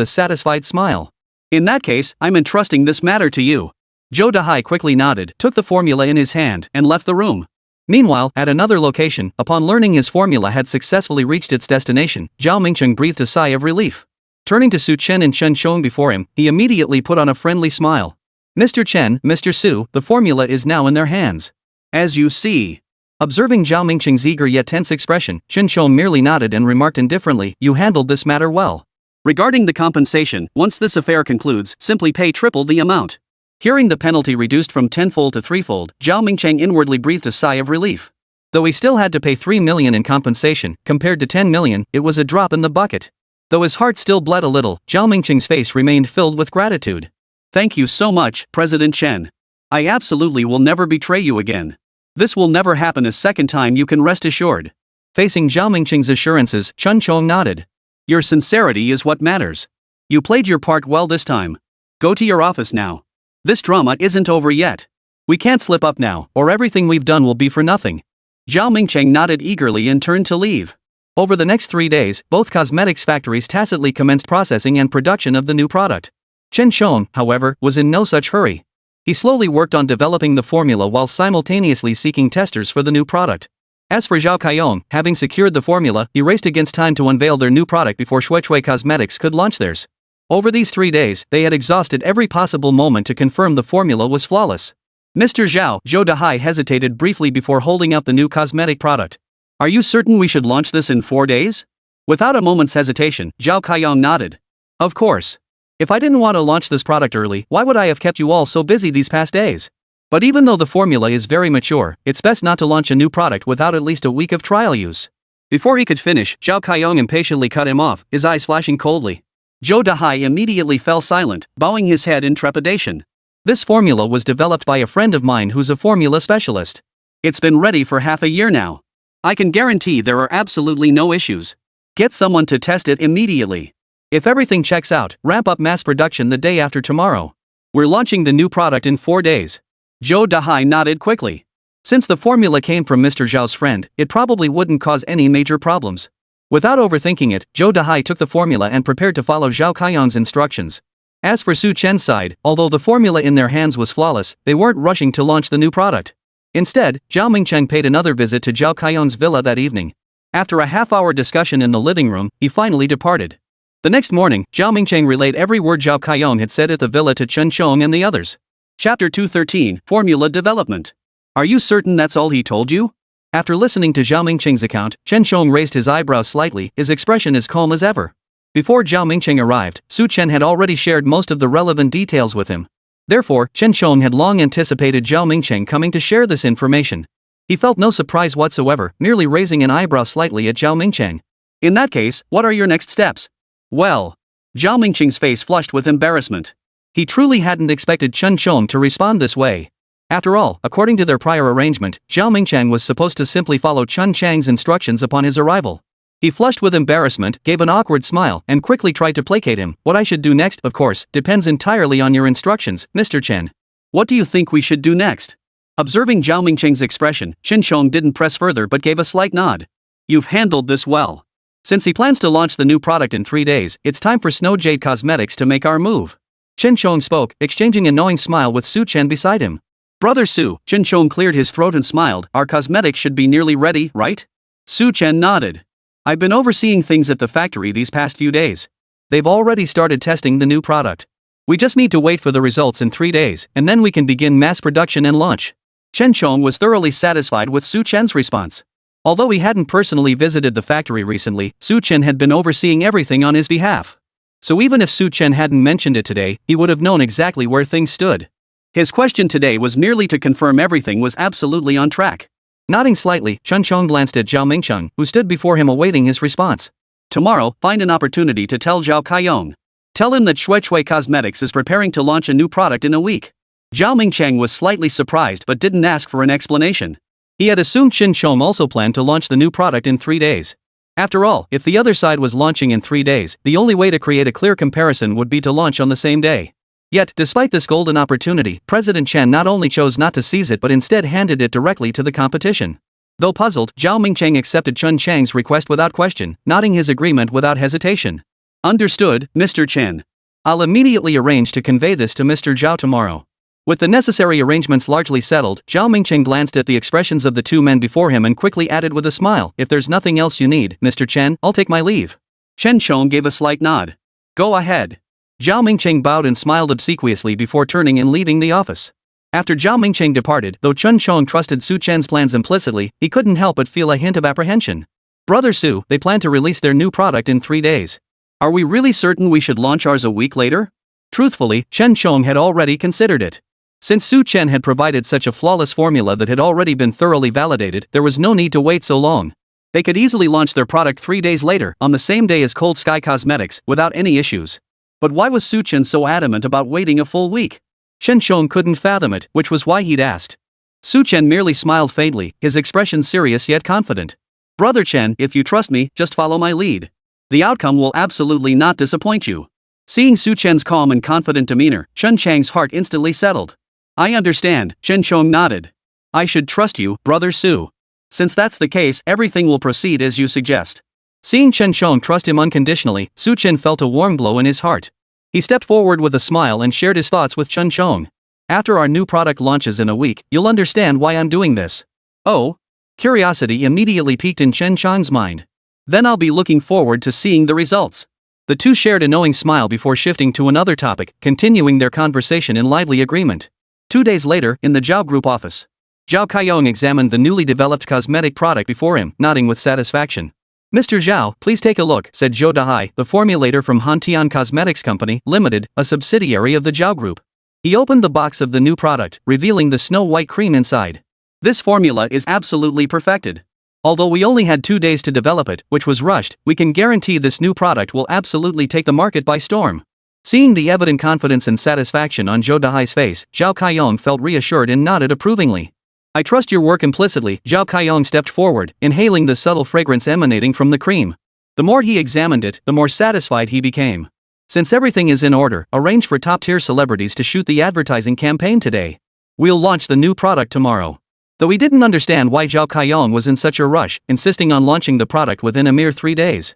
a satisfied smile. In that case, I'm entrusting this matter to you. Zhou Dahai quickly nodded, took the formula in his hand, and left the room. Meanwhile, at another location, upon learning his formula had successfully reached its destination, Zhao Mingcheng breathed a sigh of relief. Turning to Su Chen and Chen Xiong before him, he immediately put on a friendly smile. Mr. Chen, Mr. Su, the formula is now in their hands. As you see. Observing Zhao Mingcheng's eager yet tense expression, Chen Xiong merely nodded and remarked indifferently, you handled this matter well. Regarding the compensation, once this affair concludes, simply pay triple the amount. Hearing the penalty reduced from tenfold to threefold, Zhao Mingcheng inwardly breathed a sigh of relief. Though he still had to pay 3 million in compensation, compared to 10 million, it was a drop in the bucket. Though his heart still bled a little, Zhao Mingcheng's face remained filled with gratitude. Thank you so much, President Chen. I absolutely will never betray you again. This will never happen a second time, you can rest assured. Facing Zhao Mingcheng's assurances, Chen Xiong nodded. Your sincerity is what matters. You played your part well this time. Go to your office now. This drama isn't over yet. We can't slip up now, or everything we've done will be for nothing. Zhao Mingcheng nodded eagerly and turned to leave. Over the next 3 days, both cosmetics factories tacitly commenced processing and production of the new product. Chen Xiong, however, was in no such hurry. He slowly worked on developing the formula while simultaneously seeking testers for the new product. As for Zhao Kaiyong, having secured the formula, he raced against time to unveil their new product before Shueishui Cosmetics could launch theirs. Over these 3 days, they had exhausted every possible moment to confirm the formula was flawless. Mr. Zhao, Zhou Dahai hesitated briefly before holding out the new cosmetic product. Are you certain we should launch this in 4 days? Without a moment's hesitation, Zhao Kaiyong nodded. Of course. If I didn't want to launch this product early, why would I have kept you all so busy these past days? But even though the formula is very mature, it's best not to launch a new product without at least a week of trial use. Before he could finish, Zhao Kaiyong impatiently cut him off, his eyes flashing coldly. Zhou Dahai immediately fell silent, bowing his head in trepidation. This formula was developed by a friend of mine who's a formula specialist. It's been ready for half a year now. I can guarantee there are absolutely no issues. Get someone to test it immediately. If everything checks out, ramp up mass production the day after tomorrow. We're launching the new product in 4 days. Zhou Dahai nodded quickly. Since the formula came from Mr. Zhao's friend, it probably wouldn't cause any major problems. Without overthinking it, Zhou Dahai took the formula and prepared to follow Zhao Kaiyong's instructions. As for Su Chen's side, although the formula in their hands was flawless, they weren't rushing to launch the new product. Instead, Zhao Mingcheng paid another visit to Zhao Kaiyong's villa that evening. After a half-hour discussion in the living room, he finally departed. The next morning, Zhao Mingcheng relayed every word Zhao Kaiyong had said at the villa to Chen Xiong and the others. Chapter 213, Formula Development. Are you certain that's all he told you? After listening to Zhao Mingcheng's account, Chen Xiong raised his eyebrows slightly, his expression as calm as ever. Before Zhao Mingcheng arrived, Su Chen had already shared most of the relevant details with him. Therefore, Chen Xiong had long anticipated Zhao Mingcheng coming to share this information. He felt no surprise whatsoever, merely raising an eyebrow slightly at Zhao Mingcheng. In that case, what are your next steps? Well. Zhao Mingcheng's face flushed with embarrassment. He truly hadn't expected Chen Xiong to respond this way. After all, according to their prior arrangement, Zhao Mingcheng was supposed to simply follow Chen Chang's instructions upon his arrival. He flushed with embarrassment, gave an awkward smile, and quickly tried to placate him. What I should do next, of course, depends entirely on your instructions, Mr. Chen. What do you think we should do next? Observing Zhao Mingcheng's expression, Chen Xiong didn't press further but gave a slight nod. You've handled this well. Since he plans to launch the new product in 3 days, it's time for Snow Jade Cosmetics to make our move. Chen Xiong spoke, exchanging a knowing smile with Su Chen beside him. Brother Su, Chen Xiong cleared his throat and smiled, our cosmetics should be nearly ready, right? Su Chen nodded. I've been overseeing things at the factory these past few days. They've already started testing the new product. We just need to wait for the results in 3 days, and then we can begin mass production and launch. Chen Xiong was thoroughly satisfied with Su Chen's response. Although he hadn't personally visited the factory recently, Su Chen had been overseeing everything on his behalf. So even if Su Chen hadn't mentioned it today, he would have known exactly where things stood. His question today was merely to confirm everything was absolutely on track. Nodding slightly, Chen Xiong glanced at Zhao Mingcheng, who stood before him awaiting his response. Tomorrow, find an opportunity to tell Zhao Kaiyong. Tell him that Shueishui Cosmetics is preparing to launch a new product in a week. Zhao Mingcheng was slightly surprised but didn't ask for an explanation. He had assumed Chen Xiong also planned to launch the new product in 3 days. After all, if the other side was launching in 3 days, the only way to create a clear comparison would be to launch on the same day. Yet, despite this golden opportunity, President Chen not only chose not to seize it but instead handed it directly to the competition. Though puzzled, Zhao Mingcheng accepted Chen Chang's request without question, nodding his agreement without hesitation. Understood, Mr. Chen. I'll immediately arrange to convey this to Mr. Zhao tomorrow. With the necessary arrangements largely settled, Zhao Mingcheng glanced at the expressions of the two men before him and quickly added with a smile, if there's nothing else you need, Mr. Chen, I'll take my leave. Chen Chong gave a slight nod. Go ahead. Zhao Mingcheng bowed and smiled obsequiously before turning and leaving the office. After Zhao Mingcheng departed, though Chen Chong trusted Su Chen's plans implicitly, he couldn't help but feel a hint of apprehension. Brother Su, they plan to release their new product in 3 days. Are we really certain we should launch ours a week later? Truthfully, Chen Chong had already considered it. Since Su Chen had provided such a flawless formula that had already been thoroughly validated, there was no need to wait so long. They could easily launch their product 3 days later, on the same day as Cold Sky Cosmetics, without any issues. But why was Su Chen so adamant about waiting a full week? Chen Chong couldn't fathom it, which was why he'd asked. Su Chen merely smiled faintly, his expression serious yet confident. Brother Chen, if you trust me, just follow my lead. The outcome will absolutely not disappoint you. Seeing Su Chen's calm and confident demeanor, Chen Chang's heart instantly settled. I understand, Chen Chong nodded. I should trust you, Brother Su. Since that's the case, everything will proceed as you suggest. Seeing Chen Chong trust him unconditionally, Su Chen felt a warm glow in his heart. He stepped forward with a smile and shared his thoughts with Chen Chong. After our new product launches in a week, you'll understand why I'm doing this. Oh? Curiosity immediately piqued in Chen Chong's mind. Then I'll be looking forward to seeing the results. The two shared a knowing smile before shifting to another topic, continuing their conversation in lively agreement. 2 days later, in the Zhao Group office, Zhao Kaiyong examined the newly developed cosmetic product before him, nodding with satisfaction. Mr. Zhao, please take a look, said Zhou Dahai, the formulator from Hantian Cosmetics Company, Limited, a subsidiary of the Zhao Group. He opened the box of the new product, revealing the snow-white cream inside. This formula is absolutely perfected. Although we only had 2 days to develop it, which was rushed, we can guarantee this new product will absolutely take the market by storm. Seeing the evident confidence and satisfaction on Zhou Dahai's face, Zhao Kaiyong felt reassured and nodded approvingly. I trust your work implicitly. Zhao Kaiyong stepped forward, inhaling the subtle fragrance emanating from the cream. The more he examined it, the more satisfied he became. Since everything is in order, arrange for top-tier celebrities to shoot the advertising campaign today. We'll launch the new product tomorrow. Though he didn't understand why Zhao Kaiyong was in such a rush, insisting on launching the product within a mere 3 days.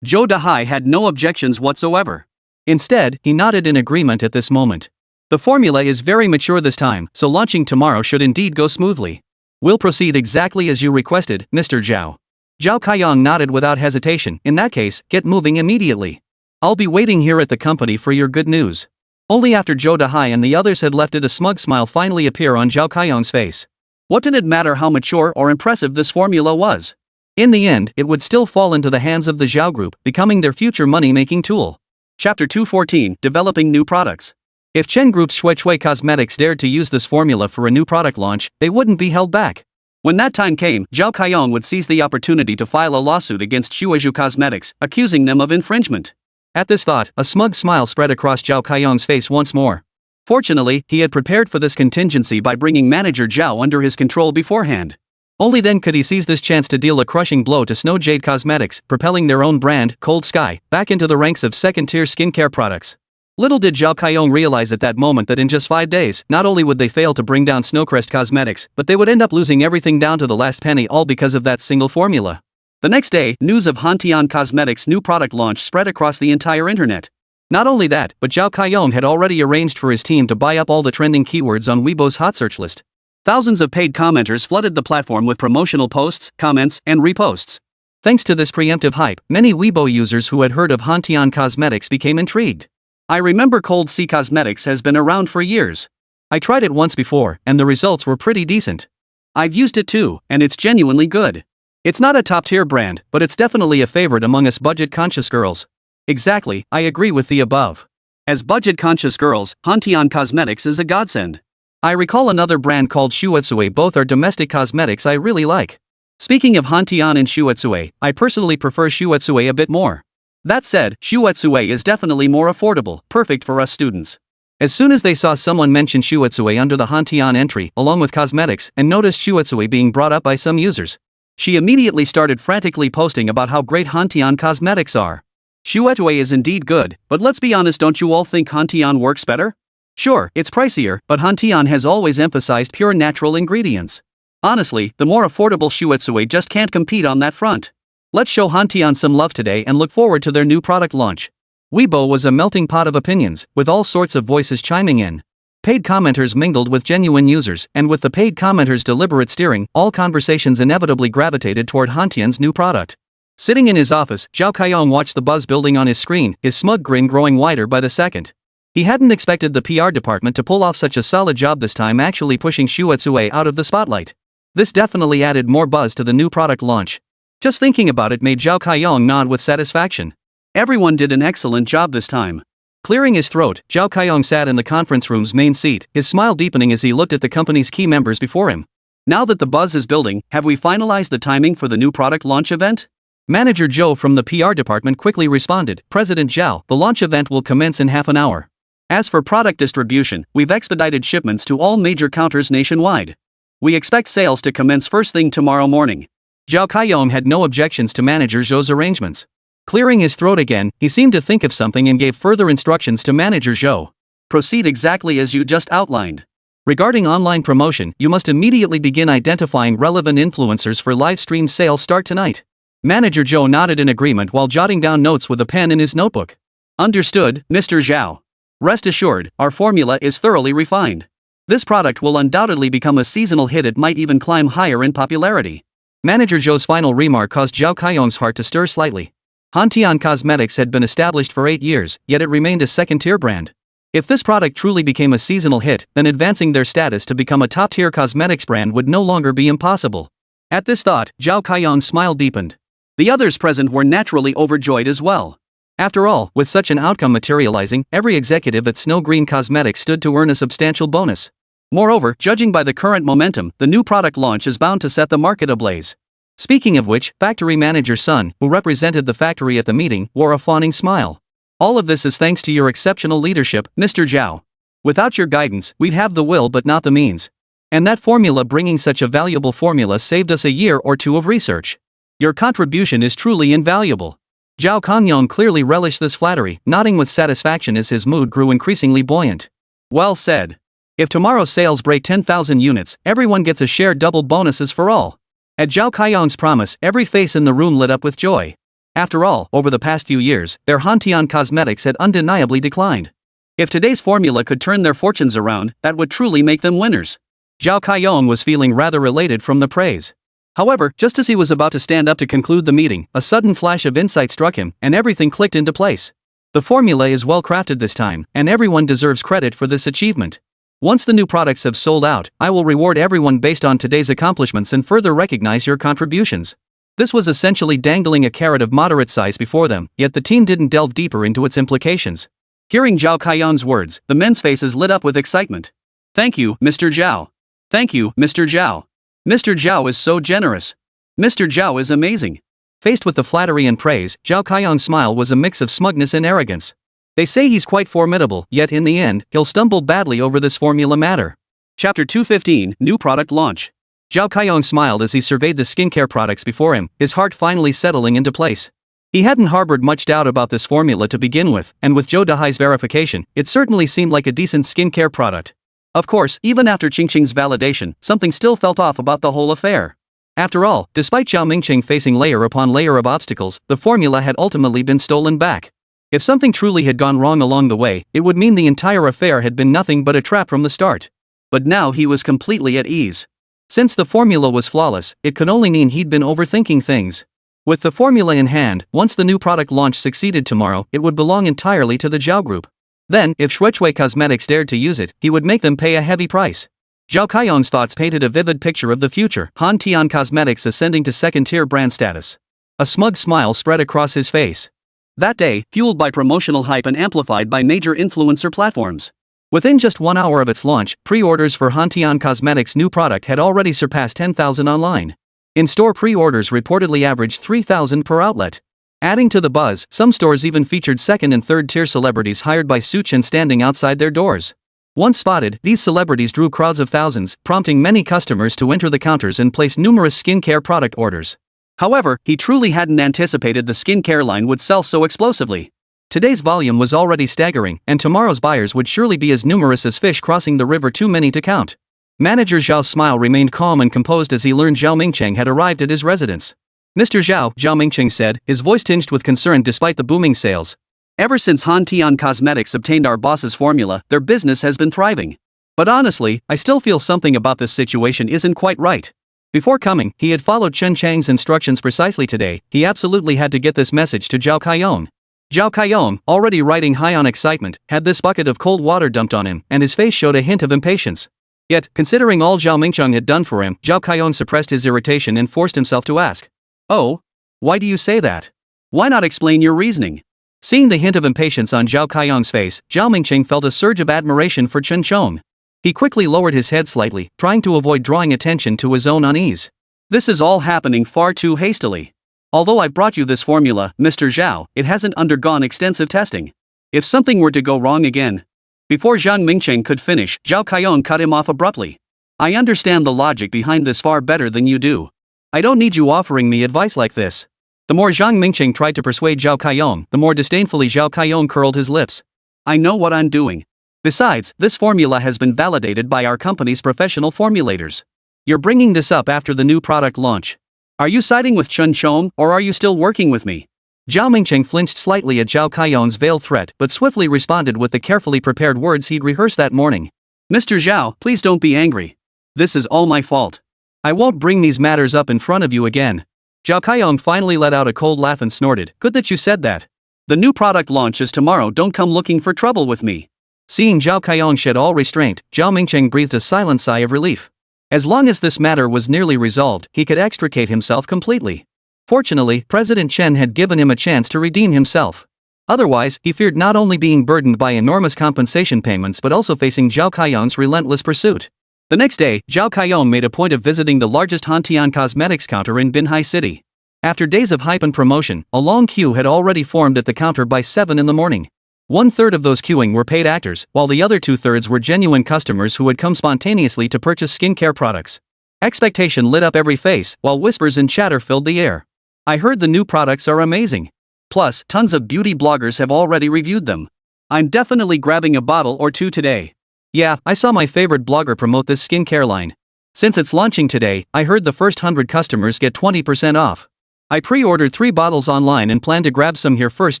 Zhou Dahai had no objections whatsoever. Instead, he nodded in agreement at this moment. The formula is very mature this time, so launching tomorrow should indeed go smoothly. We'll proceed exactly as you requested, Mr. Zhao. Zhao Kaiyong nodded without hesitation. In that case, get moving immediately. I'll be waiting here at the company for your good news. Only after Zhou Dahai and the others had left did a smug smile finally appear on Zhao Kaiyong's face. What did it matter how mature or impressive this formula was? In the end, it would still fall into the hands of the Zhao Group, becoming their future money-making tool. Chapter 214, Developing New Products. If Chen Group's Shui Cosmetics dared to use this formula for a new product launch, they wouldn't be held back. When that time came, Zhao Kaiyong would seize the opportunity to file a lawsuit against Shuizhu Cosmetics, accusing them of infringement. At this thought, a smug smile spread across Zhao Kaiyong's face once more. Fortunately, he had prepared for this contingency by bringing manager Zhao under his control beforehand. Only then could he seize this chance to deal a crushing blow to Snow Jade Cosmetics, propelling their own brand, Cold Sky, back into the ranks of second-tier skincare products. Little did Zhao Kaiyong realize at that moment that in just 5 days, not only would they fail to bring down Snowcrest Cosmetics, but they would end up losing everything down to the last penny, all because of that single formula. The next day, news of Hantian Cosmetics' new product launch spread across the entire internet. Not only that, but Zhao Kaiyong had already arranged for his team to buy up all the trending keywords on Weibo's hot search list. Thousands of paid commenters flooded the platform with promotional posts, comments, and reposts. Thanks to this preemptive hype, many Weibo users who had heard of Hantian Cosmetics became intrigued. I remember Cold Sea Cosmetics has been around for years. I tried it once before, and the results were pretty decent. I've used it too, and it's genuinely good. It's not a top-tier brand, but it's definitely a favorite among us budget-conscious girls. Exactly, I agree with the above. As budget-conscious girls, Hantian Cosmetics is a godsend. I recall another brand called Shuetsue. Both are domestic cosmetics I really like. Speaking of Hantian and Shuetsue, I personally prefer Shuetsue a bit more. That said, Shuetsue is definitely more affordable, perfect for us students. As soon as they saw someone mention Shuetsue under the Hantian entry, along with cosmetics, and noticed Shuetsue being brought up by some users, she immediately started frantically posting about how great Hantian Cosmetics are. Shuetsue is indeed good, but let's be honest, don't you all think Hantian works better? Sure, it's pricier, but Hantian has always emphasized pure natural ingredients. Honestly, the more affordable Shuetsue just can't compete on that front. Let's show Hantian some love today and look forward to their new product launch. Weibo was a melting pot of opinions, with all sorts of voices chiming in. Paid commenters mingled with genuine users, and with the paid commenters' deliberate steering, all conversations inevitably gravitated toward Hantian's new product. Sitting in his office, Zhao Kaiyong watched the buzz building on his screen, his smug grin growing wider by the second. He hadn't expected the PR department to pull off such a solid job this time, actually pushing Shuetsue out of the spotlight. This definitely added more buzz to the new product launch. Just thinking about it made Zhao Kaiyong nod with satisfaction. Everyone did an excellent job this time. Clearing his throat, Zhao Kaiyong sat in the conference room's main seat, his smile deepening as he looked at the company's key members before him. Now that the buzz is building, have we finalized the timing for the new product launch event? Manager Zhou from the PR department quickly responded, President Zhao, the launch event will commence in half an hour. As for product distribution, we've expedited shipments to all major counters nationwide. We expect sales to commence first thing tomorrow morning. Zhao Kaiyong had no objections to Manager Zhou's arrangements. Clearing his throat again, he seemed to think of something and gave further instructions to Manager Zhou. Proceed exactly as you just outlined. Regarding online promotion, you must immediately begin identifying relevant influencers for live stream sales. Start tonight. Manager Zhou nodded in agreement while jotting down notes with a pen in his notebook. Understood, Mr. Zhao. Rest assured, our formula is thoroughly refined. This product will undoubtedly become a seasonal hit. It might even climb higher in popularity. Manager Zhou's final remark caused Zhao Kaiyong's heart to stir slightly. Hantian Cosmetics had been established for 8 years, yet it remained a second-tier brand. If this product truly became a seasonal hit, then advancing their status to become a top-tier cosmetics brand would no longer be impossible. At this thought, Zhao Kaiyong's smile deepened. The others present were naturally overjoyed as well. After all, with such an outcome materializing, every executive at Snow Green Cosmetics stood to earn a substantial bonus. Moreover, judging by the current momentum, the new product launch is bound to set the market ablaze. Speaking of which, factory manager Sun, who represented the factory at the meeting, wore a fawning smile. All of this is thanks to your exceptional leadership, Mr. Zhao. Without your guidance, we'd have the will but not the means. And that formula, bringing such a valuable formula, saved us a year or two of research. Your contribution is truly invaluable. Zhao Kaiyong clearly relished this flattery, nodding with satisfaction as his mood grew increasingly buoyant. Well said. If tomorrow's sales break 10,000 units, everyone gets a share, double bonuses for all. At Zhao Kaiyong's promise, every face in the room lit up with joy. After all, over the past few years, their Hantian Cosmetics had undeniably declined. If today's formula could turn their fortunes around, that would truly make them winners. Zhao Kaiyong was feeling rather elated from the praise. However, just as he was about to stand up to conclude the meeting, a sudden flash of insight struck him, and everything clicked into place. The formula is well crafted this time, and everyone deserves credit for this achievement. Once the new products have sold out, I will reward everyone based on today's accomplishments and further recognize your contributions. This was essentially dangling a carrot of moderate size before them, yet the team didn't delve deeper into its implications. Hearing Zhao Kaiyong's words, the men's faces lit up with excitement. Thank you, Mr. Zhao. Thank you, Mr. Zhao. Mr. Zhao is so generous. Mr. Zhao is amazing. Faced with the flattery and praise, Zhao Kaiyong's smile was a mix of smugness and arrogance. They say he's quite formidable, yet in the end, he'll stumble badly over this formula matter. Chapter 215, New Product Launch. Zhao Kaiyong smiled as he surveyed the skincare products before him, his heart finally settling into place. He hadn't harbored much doubt about this formula to begin with, and with Zhou Dahai's verification, it certainly seemed like a decent skincare product. Of course, even after Qingqing's validation, something still felt off about the whole affair. After all, despite Zhao Mingqing facing layer upon layer of obstacles, the formula had ultimately been stolen back. If something truly had gone wrong along the way, it would mean the entire affair had been nothing but a trap from the start. But now he was completely at ease. Since the formula was flawless, it could only mean he'd been overthinking things. With the formula in hand, once the new product launch succeeded tomorrow, it would belong entirely to the Zhao Group. Then, if Shuetsue Cosmetics dared to use it, he would make them pay a heavy price. Zhao Kaiyong's thoughts painted a vivid picture of the future, Hantian Cosmetics ascending to second-tier brand status. A smug smile spread across his face. That day, fueled by promotional hype and amplified by major influencer platforms. Within just 1 hour of its launch, pre-orders for Hantian Cosmetics' new product had already surpassed 10,000 online. In-store pre-orders reportedly averaged 3,000 per outlet. Adding to the buzz, some stores even featured second- and third-tier celebrities hired by Chen standing outside their doors. Once spotted, these celebrities drew crowds of thousands, prompting many customers to enter the counters and place numerous skincare product orders. However, he truly hadn't anticipated the skincare line would sell so explosively. Today's volume was already staggering, and tomorrow's buyers would surely be as numerous as fish crossing the river, too many to count. Manager Zhao's smile remained calm and composed as he learned Zhao Mingcheng had arrived at his residence. Mr. Zhao, Zhao Mingcheng said, his voice tinged with concern despite the booming sales. Ever since Han Tian Cosmetics obtained our boss's formula, their business has been thriving. But honestly, I still feel something about this situation isn't quite right. Before coming, he had followed Chen Chang's instructions precisely today. He absolutely had to get this message to Zhao Kaiyong. Zhao Kaiyong, already riding high on excitement, had this bucket of cold water dumped on him, and his face showed a hint of impatience. Yet, considering all Zhao Mingcheng had done for him, Zhao Kaiyong suppressed his irritation and forced himself to ask. Oh? Why do you say that? Why not explain your reasoning? Seeing the hint of impatience on Zhao Kaiyong's face, Zhao Mingcheng felt a surge of admiration for Chen Chong. He quickly lowered his head slightly, trying to avoid drawing attention to his own unease. This is all happening far too hastily. Although I brought you this formula, Mr. Zhao, it hasn't undergone extensive testing. If something were to go wrong again. Before Zhang Mingcheng could finish, Zhao Kaiyong cut him off abruptly. I understand the logic behind this far better than you do. I don't need you offering me advice like this. The more Zhang Mingcheng tried to persuade Zhao Kaiyong, the more disdainfully Zhao Kaiyong curled his lips. I know what I'm doing. Besides, this formula has been validated by our company's professional formulators. You're bringing this up after the new product launch. Are you siding with Chen Chong, or are you still working with me? Zhao Mingcheng flinched slightly at Zhao Kaiyong's veiled threat but swiftly responded with the carefully prepared words he'd rehearsed that morning. Mr. Zhao, please don't be angry. This is all my fault. I won't bring these matters up in front of you again. Zhao Kaiyong finally let out a cold laugh and snorted. Good that you said that. The new product launch is tomorrow. Don't come looking for trouble with me. Seeing Zhao Kaiyong shed all restraint, Zhao Mingcheng breathed a silent sigh of relief. As long as this matter was nearly resolved, he could extricate himself completely. Fortunately, President Chen had given him a chance to redeem himself. Otherwise, he feared not only being burdened by enormous compensation payments but also facing Zhao Kaiyong's relentless pursuit. The next day, Zhao Kaiyong made a point of visiting the largest Hantian cosmetics counter in Binhai City. After days of hype and promotion, a long queue had already formed at the counter by 7 in the morning. 1/3 of those queuing were paid actors, while the other 2/3 were genuine customers who had come spontaneously to purchase skincare products. Expectation lit up every face, while whispers and chatter filled the air. I heard the new products are amazing. Plus, tons of beauty bloggers have already reviewed them. I'm definitely grabbing a bottle or two today. Yeah, I saw my favorite blogger promote this skincare line. Since it's launching today, I heard the first 100 customers get 20% off. I pre-ordered 3 bottles online and plan to grab some here first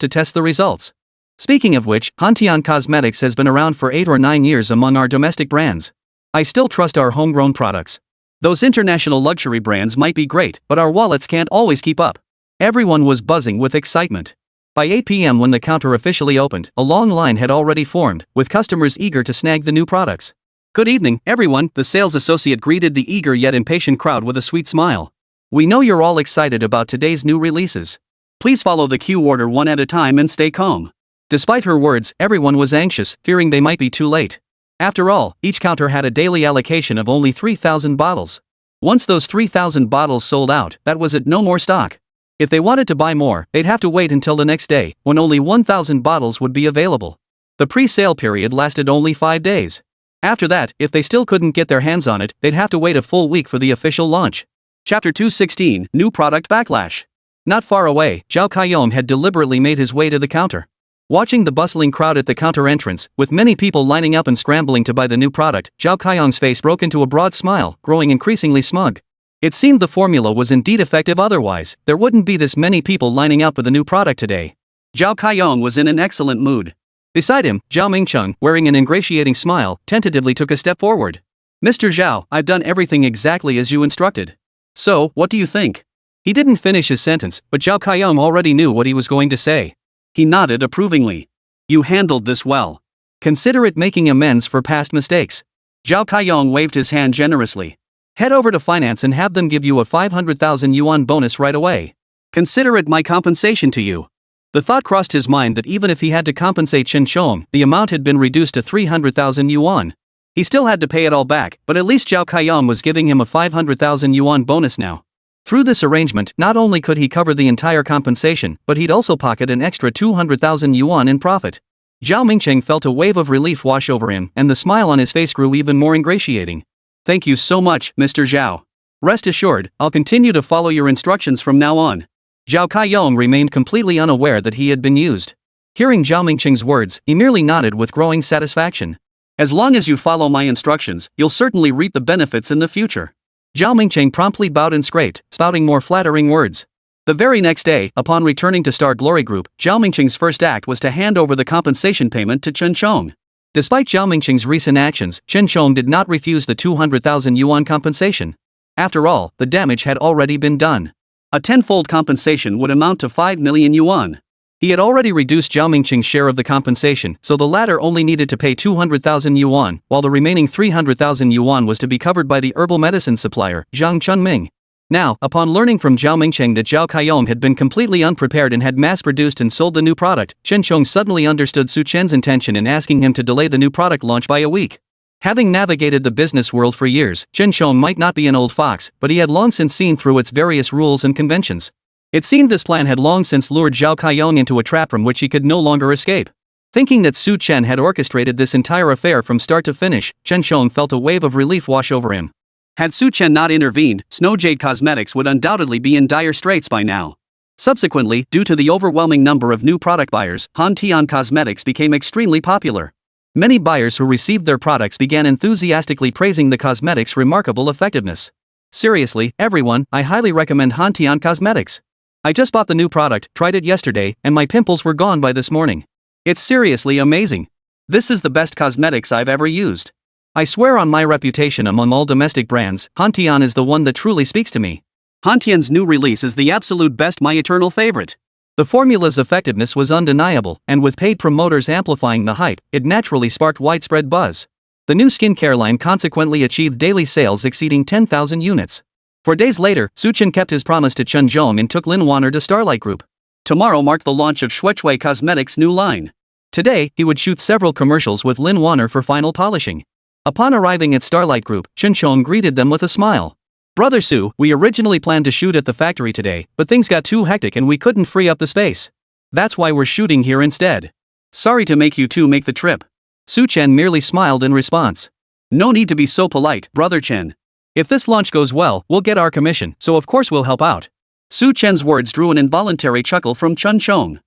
to test the results. Speaking of which, Hantian Cosmetics has been around for 8 or 9 years among our domestic brands. I still trust our homegrown products. Those international luxury brands might be great, but our wallets can't always keep up. Everyone was buzzing with excitement. By 8 p.m. when the counter officially opened, a long line had already formed, with customers eager to snag the new products. Good evening, everyone, the sales associate greeted the eager yet impatient crowd with a sweet smile. We know you're all excited about today's new releases. Please follow the queue order one at a time and stay calm. Despite her words, everyone was anxious, fearing they might be too late. After all, each counter had a daily allocation of only 3,000 bottles. Once those 3,000 bottles sold out, that was it, no more stock. If they wanted to buy more, they'd have to wait until the next day, when only 1,000 bottles would be available. The pre-sale period lasted only 5 days. After that, if they still couldn't get their hands on it, they'd have to wait a full week for the official launch. Chapter 216, New Product Backlash. Not far away, Zhao Kaiyong had deliberately made his way to the counter. Watching the bustling crowd at the counter entrance, with many people lining up and scrambling to buy the new product, Zhao Kaiyong's face broke into a broad smile, growing increasingly smug. It seemed the formula was indeed effective, otherwise, there wouldn't be this many people lining up for the new product today. Zhao Kaiyong was in an excellent mood. Beside him, Zhao Mingcheng, wearing an ingratiating smile, tentatively took a step forward. Mr. Zhao, I've done everything exactly as you instructed. So, what do you think? He didn't finish his sentence, but Zhao Kaiyong already knew what he was going to say. He nodded approvingly. You handled this well. Consider it making amends for past mistakes. Zhao Kaiyong waved his hand generously. Head over to finance and have them give you a 500,000 yuan bonus right away. Consider it my compensation to you. The thought crossed his mind that even if he had to compensate Chen Chong, the amount had been reduced to 300,000 yuan. He still had to pay it all back, but at least Zhao Kaiyong was giving him a 500,000 yuan bonus now. Through this arrangement, not only could he cover the entire compensation, but he'd also pocket an extra 200,000 yuan in profit. Zhao Mingcheng felt a wave of relief wash over him, and the smile on his face grew even more ingratiating. Thank you so much, Mr. Zhao. Rest assured, I'll continue to follow your instructions from now on. Zhao Kaiyong remained completely unaware that he had been used. Hearing Zhao Mingcheng's words, he merely nodded with growing satisfaction. As long as you follow my instructions, you'll certainly reap the benefits in the future. Zhao Mingcheng promptly bowed and scraped, spouting more flattering words. The very next day, upon returning to Star Glory Group, Zhao Mingcheng's first act was to hand over the compensation payment to Chen Chong. Despite Zhao Mingcheng's recent actions, Chen Chong did not refuse the 200,000 yuan compensation. After all, the damage had already been done. A tenfold compensation would amount to 5 million yuan. He had already reduced Zhao Mingcheng's share of the compensation, so the latter only needed to pay 200,000 yuan, while the remaining 300,000 yuan was to be covered by the herbal medicine supplier, Zhang Chunming. Now, upon learning from Zhao Mingcheng that Zhao Kaiyong had been completely unprepared and had mass-produced and sold the new product, Chen Chong suddenly understood Su Chen's intention in asking him to delay the new product launch by a week. Having navigated the business world for years, Chen Chong might not be an old fox, but he had long since seen through its various rules and conventions. It seemed this plan had long since lured Zhao Kaiyong into a trap from which he could no longer escape. Thinking that Su Chen had orchestrated this entire affair from start to finish, Chen Chong felt a wave of relief wash over him. Had Su Chen not intervened, Snow Jade Cosmetics would undoubtedly be in dire straits by now. Subsequently, due to the overwhelming number of new product buyers, Han Tian Cosmetics became extremely popular. Many buyers who received their products began enthusiastically praising the cosmetics' remarkable effectiveness. Seriously, everyone, I highly recommend Han Tian Cosmetics. I just bought the new product, tried it yesterday, and my pimples were gone by this morning. It's seriously amazing. This is the best cosmetics I've ever used. I swear on my reputation among all domestic brands, Han Tian is the one that truly speaks to me. Han Tian's new release is the absolute best, my eternal favorite. The formula's effectiveness was undeniable, and with paid promoters amplifying the hype, it naturally sparked widespread buzz. The new skincare line consequently achieved daily sales exceeding 10,000 units. 4 days later, Su Chen kept his promise to Chen Zhong and took Lin Wanner to Starlight Group. Tomorrow marked the launch of Shuechui Cosmetics' new line. Today, he would shoot several commercials with Lin Wanner for final polishing. Upon arriving at Starlight Group, Chen Chong greeted them with a smile. Brother Su, we originally planned to shoot at the factory today, but things got too hectic and we couldn't free up the space. That's why we're shooting here instead. Sorry to make you two make the trip. Su Chen merely smiled in response. No need to be so polite, Brother Chen. If this launch goes well, we'll get our commission, so of course we'll help out. Su Chen's words drew an involuntary chuckle from Chen Chong.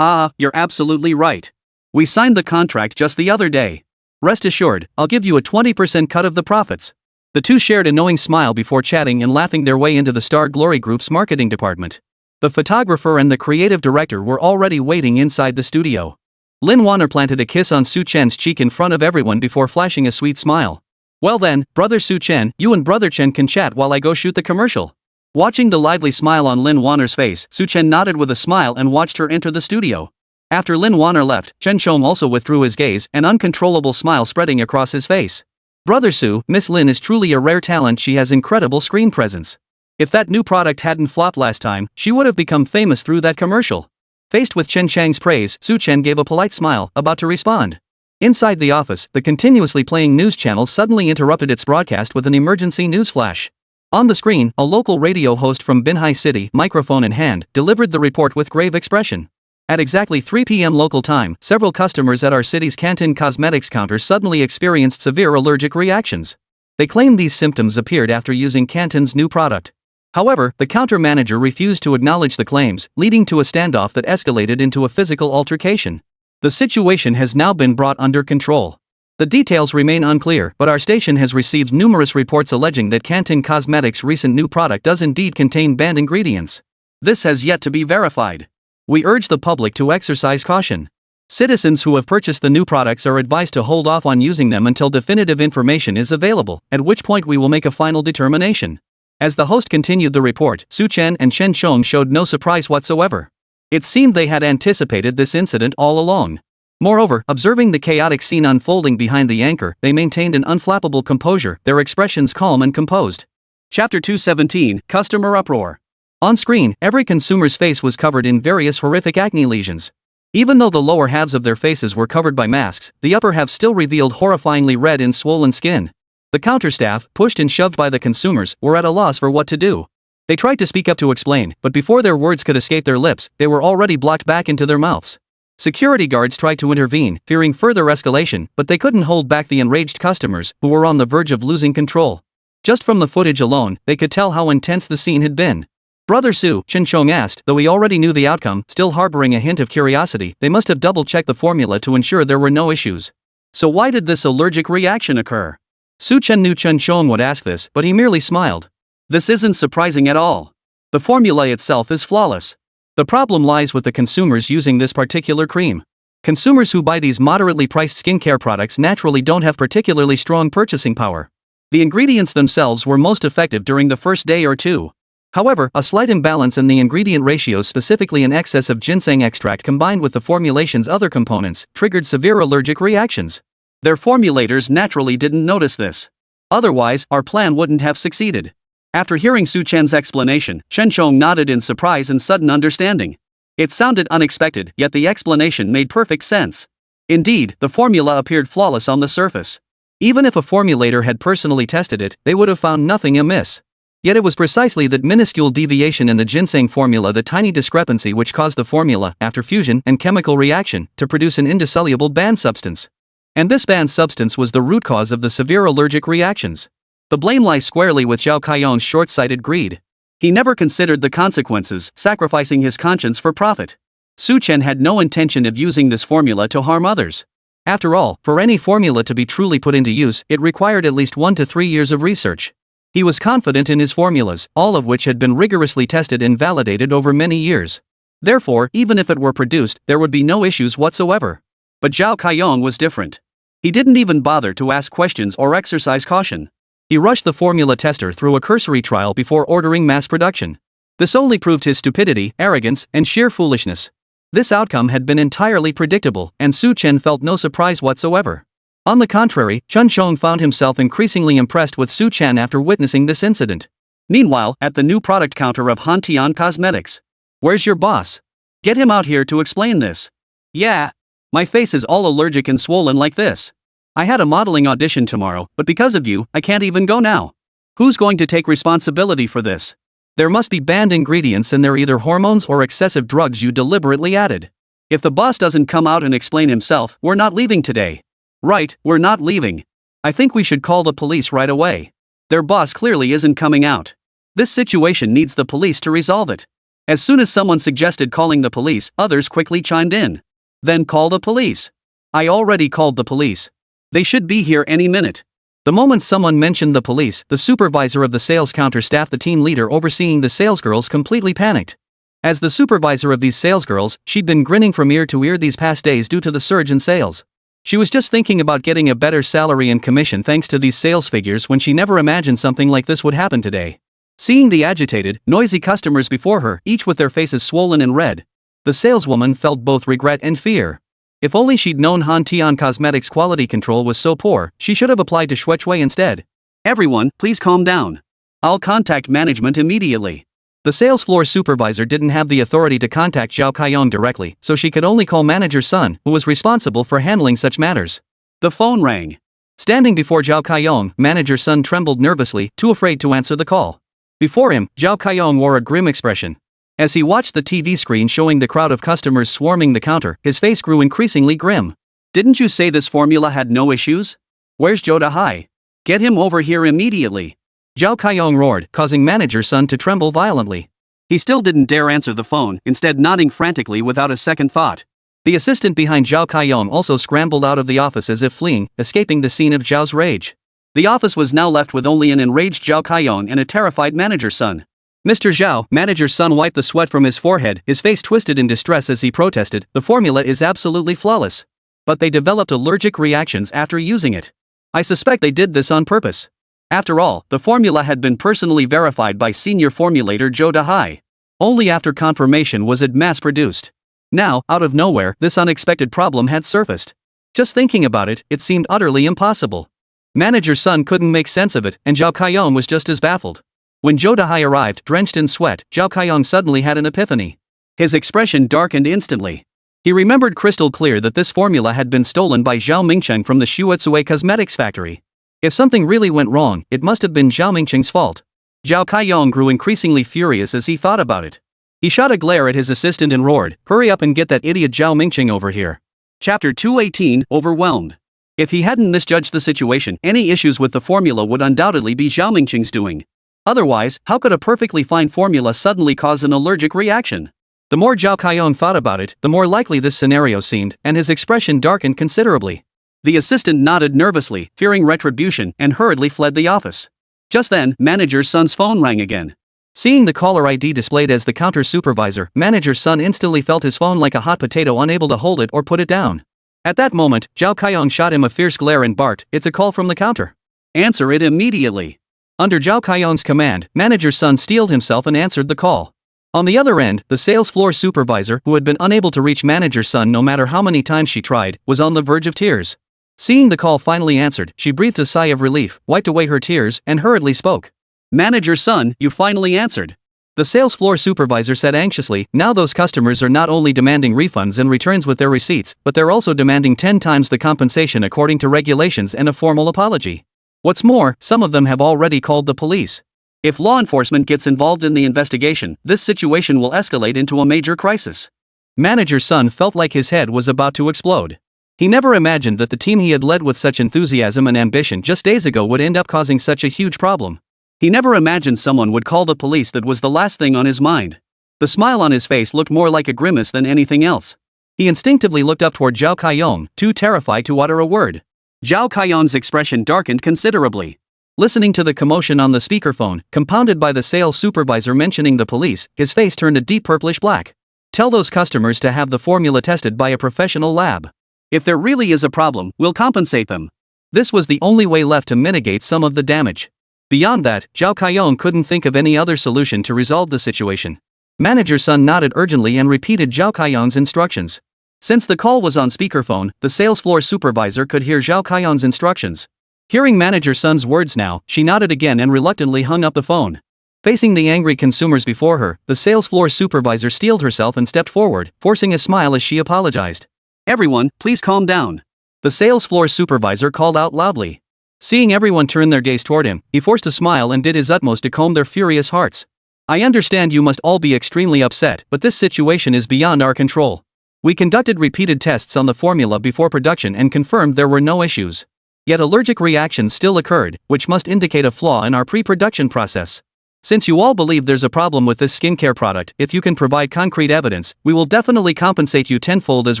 You're absolutely right. We signed the contract just the other day. Rest assured, I'll give you a 20% cut of the profits. The two shared a knowing smile before chatting and laughing their way into the Star Glory Group's marketing department. The photographer and the creative director were already waiting inside the studio. Lin Wanner planted a kiss on Su Chen's cheek in front of everyone before flashing a sweet smile. Well then, Brother Su Chen, you and Brother Chen can chat while I go shoot the commercial. Watching the lively smile on Lin Wanner's face, Su Chen nodded with a smile and watched her enter the studio. After Lin Wanner left, Chen Chong also withdrew his gaze, an uncontrollable smile spreading across his face. Brother Su, Miss Lin is truly a rare talent. She has incredible screen presence. If that new product hadn't flopped last time, she would have become famous through that commercial. Faced with Chen Chang's praise, Su Chen gave a polite smile, about to respond. Inside the office, the continuously playing news channel suddenly interrupted its broadcast with an emergency news flash. On the screen, a local radio host from Binhai City, microphone in hand, delivered the report with grave expression. At exactly 3 p.m. local time, several customers at our city's Canton Cosmetics counter suddenly experienced severe allergic reactions. They claimed these symptoms appeared after using Canton's new product. However, the counter manager refused to acknowledge the claims, leading to a standoff that escalated into a physical altercation. The situation has now been brought under control. The details remain unclear, but our station has received numerous reports alleging that Canton Cosmetics' recent new product does indeed contain banned ingredients. This has yet to be verified. We urge the public to exercise caution. Citizens who have purchased the new products are advised to hold off on using them until definitive information is available, at which point we will make a final determination. As the host continued the report, Su Chen and Chen Chong showed no surprise whatsoever. It seemed they had anticipated this incident all along. Moreover, observing the chaotic scene unfolding behind the anchor, they maintained an unflappable composure, their expressions calm and composed. Chapter 217, Customer Uproar. On screen, every consumer's face was covered in various horrific acne lesions. Even though the lower halves of their faces were covered by masks, the upper half still revealed horrifyingly red and swollen skin. The counter staff, pushed and shoved by the consumers, were at a loss for what to do. They tried to speak up to explain, but before their words could escape their lips, they were already blocked back into their mouths. Security guards tried to intervene, fearing further escalation, but they couldn't hold back the enraged customers, who were on the verge of losing control. Just from the footage alone, they could tell how intense the scene had been. Brother Su, Chen Chong asked, though he already knew the outcome, still harboring a hint of curiosity. They must have double-checked the formula to ensure there were no issues. So why did this allergic reaction occur? Chen knew Chen Xiong would ask this, but he merely smiled. This isn't surprising at all. The formula itself is flawless. The problem lies with the consumers using this particular cream. Consumers who buy these moderately priced skincare products naturally don't have particularly strong purchasing power. The ingredients themselves were most effective during the first day or two. However, a slight imbalance in the ingredient ratios, specifically in excess of ginseng extract combined with the formulation's other components, triggered severe allergic reactions. Their formulators naturally didn't notice this. Otherwise, our plan wouldn't have succeeded. After hearing Su Chen's explanation, Chen Xiong nodded in surprise and sudden understanding. It sounded unexpected, yet the explanation made perfect sense. Indeed, the formula appeared flawless on the surface. Even if a formulator had personally tested it, they would have found nothing amiss. Yet it was precisely that minuscule deviation in the ginseng formula, the tiny discrepancy, which caused the formula, after fusion and chemical reaction, to produce an indissoluble banned substance. And this banned substance was the root cause of the severe allergic reactions. The blame lies squarely with Zhao Kaiyong's short-sighted greed. He never considered the consequences, sacrificing his conscience for profit. Su Chen had no intention of using this formula to harm others. After all, for any formula to be truly put into use, it required at least 1 to 3 years of research. He was confident in his formulas, all of which had been rigorously tested and validated over many years. Therefore, even if it were produced, there would be no issues whatsoever. But Zhao Kaiyong was different. He didn't even bother to ask questions or exercise caution. He rushed the formula tester through a cursory trial before ordering mass production. This only proved his stupidity, arrogance, and sheer foolishness. This outcome had been entirely predictable, and Su Chen felt no surprise whatsoever. On the contrary, Chen Xiong found himself increasingly impressed with Su Chen after witnessing this incident. Meanwhile, at the new product counter of Hantian Cosmetics. Where's your boss? Get him out here to explain this. Yeah. My face is all allergic and swollen like this. I had a modeling audition tomorrow, but because of you, I can't even go now. Who's going to take responsibility for this? There must be banned ingredients, and they're either hormones or excessive drugs you deliberately added. If the boss doesn't come out and explain himself, we're not leaving today. Right, we're not leaving. I think we should call the police right away. Their boss clearly isn't coming out. This situation needs the police to resolve it. As soon as someone suggested calling the police, others quickly chimed in. Then call the police. I already called the police. They should be here any minute. The moment someone mentioned the police, the supervisor of the sales counter staff, the team leader overseeing the salesgirls, completely panicked. As the supervisor of these salesgirls, she'd been grinning from ear to ear these past days due to the surge in sales. She was just thinking about getting a better salary and commission thanks to these sales figures when she never imagined something like this would happen today. Seeing the agitated, noisy customers before her, each with their faces swollen and red, the saleswoman felt both regret and fear. If only she'd known Hantian Cosmetics' quality control was so poor, she should have applied to Shuechui instead. Everyone, please calm down. I'll contact management immediately. The sales floor supervisor didn't have the authority to contact Zhao Kaiyong directly, so she could only call Manager Sun, who was responsible for handling such matters. The phone rang. Standing before Zhao Kaiyong, Manager Sun trembled nervously, too afraid to answer the call. Before him, Zhao Kaiyong wore a grim expression. As he watched the TV screen showing the crowd of customers swarming the counter, his face grew increasingly grim. Didn't you say this formula had no issues? Where's Zhou Dahai? Get him over here immediately. Zhao Kaiyong roared, causing Manager Sun to tremble violently. He still didn't dare answer the phone, instead nodding frantically without a second thought. The assistant behind Zhao Kaiyong also scrambled out of the office as if fleeing, escaping the scene of Zhao's rage. The office was now left with only an enraged Zhao Kaiyong and a terrified Manager Sun. Mr. Zhao, Manager Sun wiped the sweat from his forehead, his face twisted in distress as he protested, the formula is absolutely flawless. But they developed allergic reactions after using it. I suspect they did this on purpose. After all, the formula had been personally verified by senior formulator Zhou Dahai. Only after confirmation was it mass-produced. Now, out of nowhere, this unexpected problem had surfaced. Just thinking about it, it seemed utterly impossible. Manager Sun couldn't make sense of it, and Zhao Kaiyong was just as baffled. When Zhou Dahai arrived, drenched in sweat, Zhao Kaiyong suddenly had an epiphany. His expression darkened instantly. He remembered crystal clear that this formula had been stolen by Zhao Mingcheng from the Shuechui Cosmetics factory. If something really went wrong, it must have been Zhao Mingcheng's fault. Zhao Kaiyong grew increasingly furious as he thought about it. He shot a glare at his assistant and roared, "Hurry up and get that idiot Zhao Mingcheng over here." Chapter 218, Overwhelmed. If he hadn't misjudged the situation, any issues with the formula would undoubtedly be Zhao Mingcheng's doing. Otherwise, how could a perfectly fine formula suddenly cause an allergic reaction? The more Zhao Kaiyong thought about it, the more likely this scenario seemed, and his expression darkened considerably. The assistant nodded nervously, fearing retribution, and hurriedly fled the office. Just then, manager's son's phone rang again. Seeing the caller ID displayed as the counter supervisor, manager's son instantly felt his phone like a hot potato, unable to hold it or put it down. At that moment, Zhao Kaiyong shot him a fierce glare and barked, "It's a call from the counter. Answer it immediately." Under Zhao Kaiyong's command, manager's son steeled himself and answered the call. On the other end, the sales floor supervisor, who had been unable to reach manager's son no matter how many times she tried, was on the verge of tears. Seeing the call finally answered, she breathed a sigh of relief, wiped away her tears, and hurriedly spoke. "Manager's son, you finally answered." The sales floor supervisor said anxiously, "Now those customers are not only demanding refunds and returns with their receipts, but they're also demanding 10 times the compensation according to regulations and a formal apology. What's more, some of them have already called the police. If law enforcement gets involved in the investigation, this situation will escalate into a major crisis." Manager's son felt like his head was about to explode. He never imagined that the team he had led with such enthusiasm and ambition just days ago would end up causing such a huge problem. He never imagined someone would call the police. That was the last thing on his mind. The smile on his face looked more like a grimace than anything else. He instinctively looked up toward Zhao Kaiyong, too terrified to utter a word. Zhao Kaiyong's expression darkened considerably. Listening to the commotion on the speakerphone, compounded by the sales supervisor mentioning the police, his face turned a deep purplish black. "Tell those customers to have the formula tested by a professional lab. If there really is a problem, we'll compensate them." This was the only way left to mitigate some of the damage. Beyond that, Zhao Kaiyong couldn't think of any other solution to resolve the situation. Manager's son nodded urgently and repeated Zhao Kaiyong's instructions. Since the call was on speakerphone, the sales floor supervisor could hear Zhao Kaiyong's instructions. Hearing manager's son's words now, she nodded again and reluctantly hung up the phone. Facing the angry consumers before her, the sales floor supervisor steeled herself and stepped forward, forcing a smile as she apologized. "Everyone, please calm down," the sales floor supervisor called out loudly. Seeing everyone turn their gaze toward him, he forced a smile and did his utmost to calm their furious hearts. "I understand you must all be extremely upset, but this situation is beyond our control. We conducted repeated tests on the formula before production and confirmed there were no issues. Yet allergic reactions still occurred, which must indicate a flaw in our pre-production process. Since you all believe there's a problem with this skincare product, if you can provide concrete evidence, we will definitely compensate you tenfold as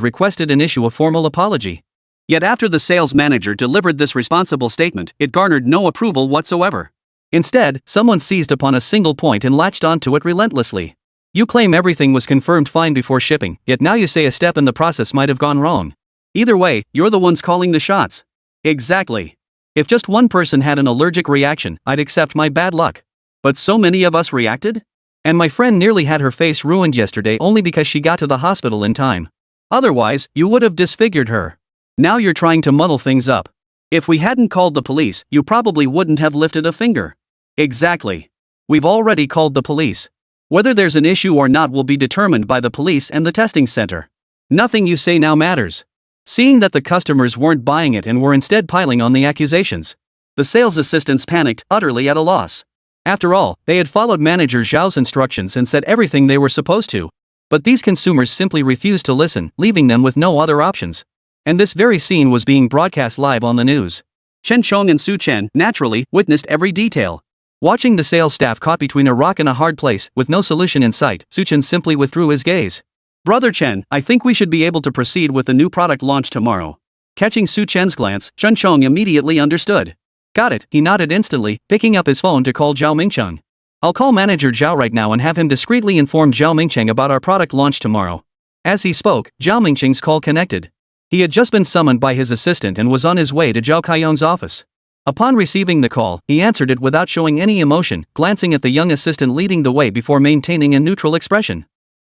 requested and issue a formal apology." Yet after the sales manager delivered this responsible statement, it garnered no approval whatsoever. Instead, someone seized upon a single point and latched onto it relentlessly. "You claim everything was confirmed fine before shipping, yet now you say a step in the process might have gone wrong. Either way, you're the ones calling the shots." "Exactly. If just one person had an allergic reaction, I'd accept my bad luck. But so many of us reacted? And my friend nearly had her face ruined yesterday only because she got to the hospital in time. Otherwise, you would have disfigured her. Now you're trying to muddle things up. If we hadn't called the police, you probably wouldn't have lifted a finger." "Exactly. We've already called the police. Whether there's an issue or not will be determined by the police and the testing center. Nothing you say now matters." Seeing that the customers weren't buying it and were instead piling on the accusations, the sales assistants panicked, utterly at a loss. After all, they had followed manager Zhao's instructions and said everything they were supposed to. But these consumers simply refused to listen, leaving them with no other options. And this very scene was being broadcast live on the news. Chen Chong and Su Chen, naturally, witnessed every detail. Watching the sales staff caught between a rock and a hard place, with no solution in sight, Su Chen simply withdrew his gaze. "Brother Chen, I think we should be able to proceed with the new product launch tomorrow." Catching Su Chen's glance, Chen Chong immediately understood. "Got it," he nodded instantly, picking up his phone to call Zhao Mingcheng. "I'll call manager Zhao right now and have him discreetly inform Zhao Mingcheng about our product launch tomorrow." As he spoke, Zhao Mingcheng's call connected. He had just been summoned by his assistant and was on his way to Zhao Kaiyong's office. Upon receiving the call, he answered it without showing any emotion, glancing at the young assistant leading the way before maintaining a neutral expression.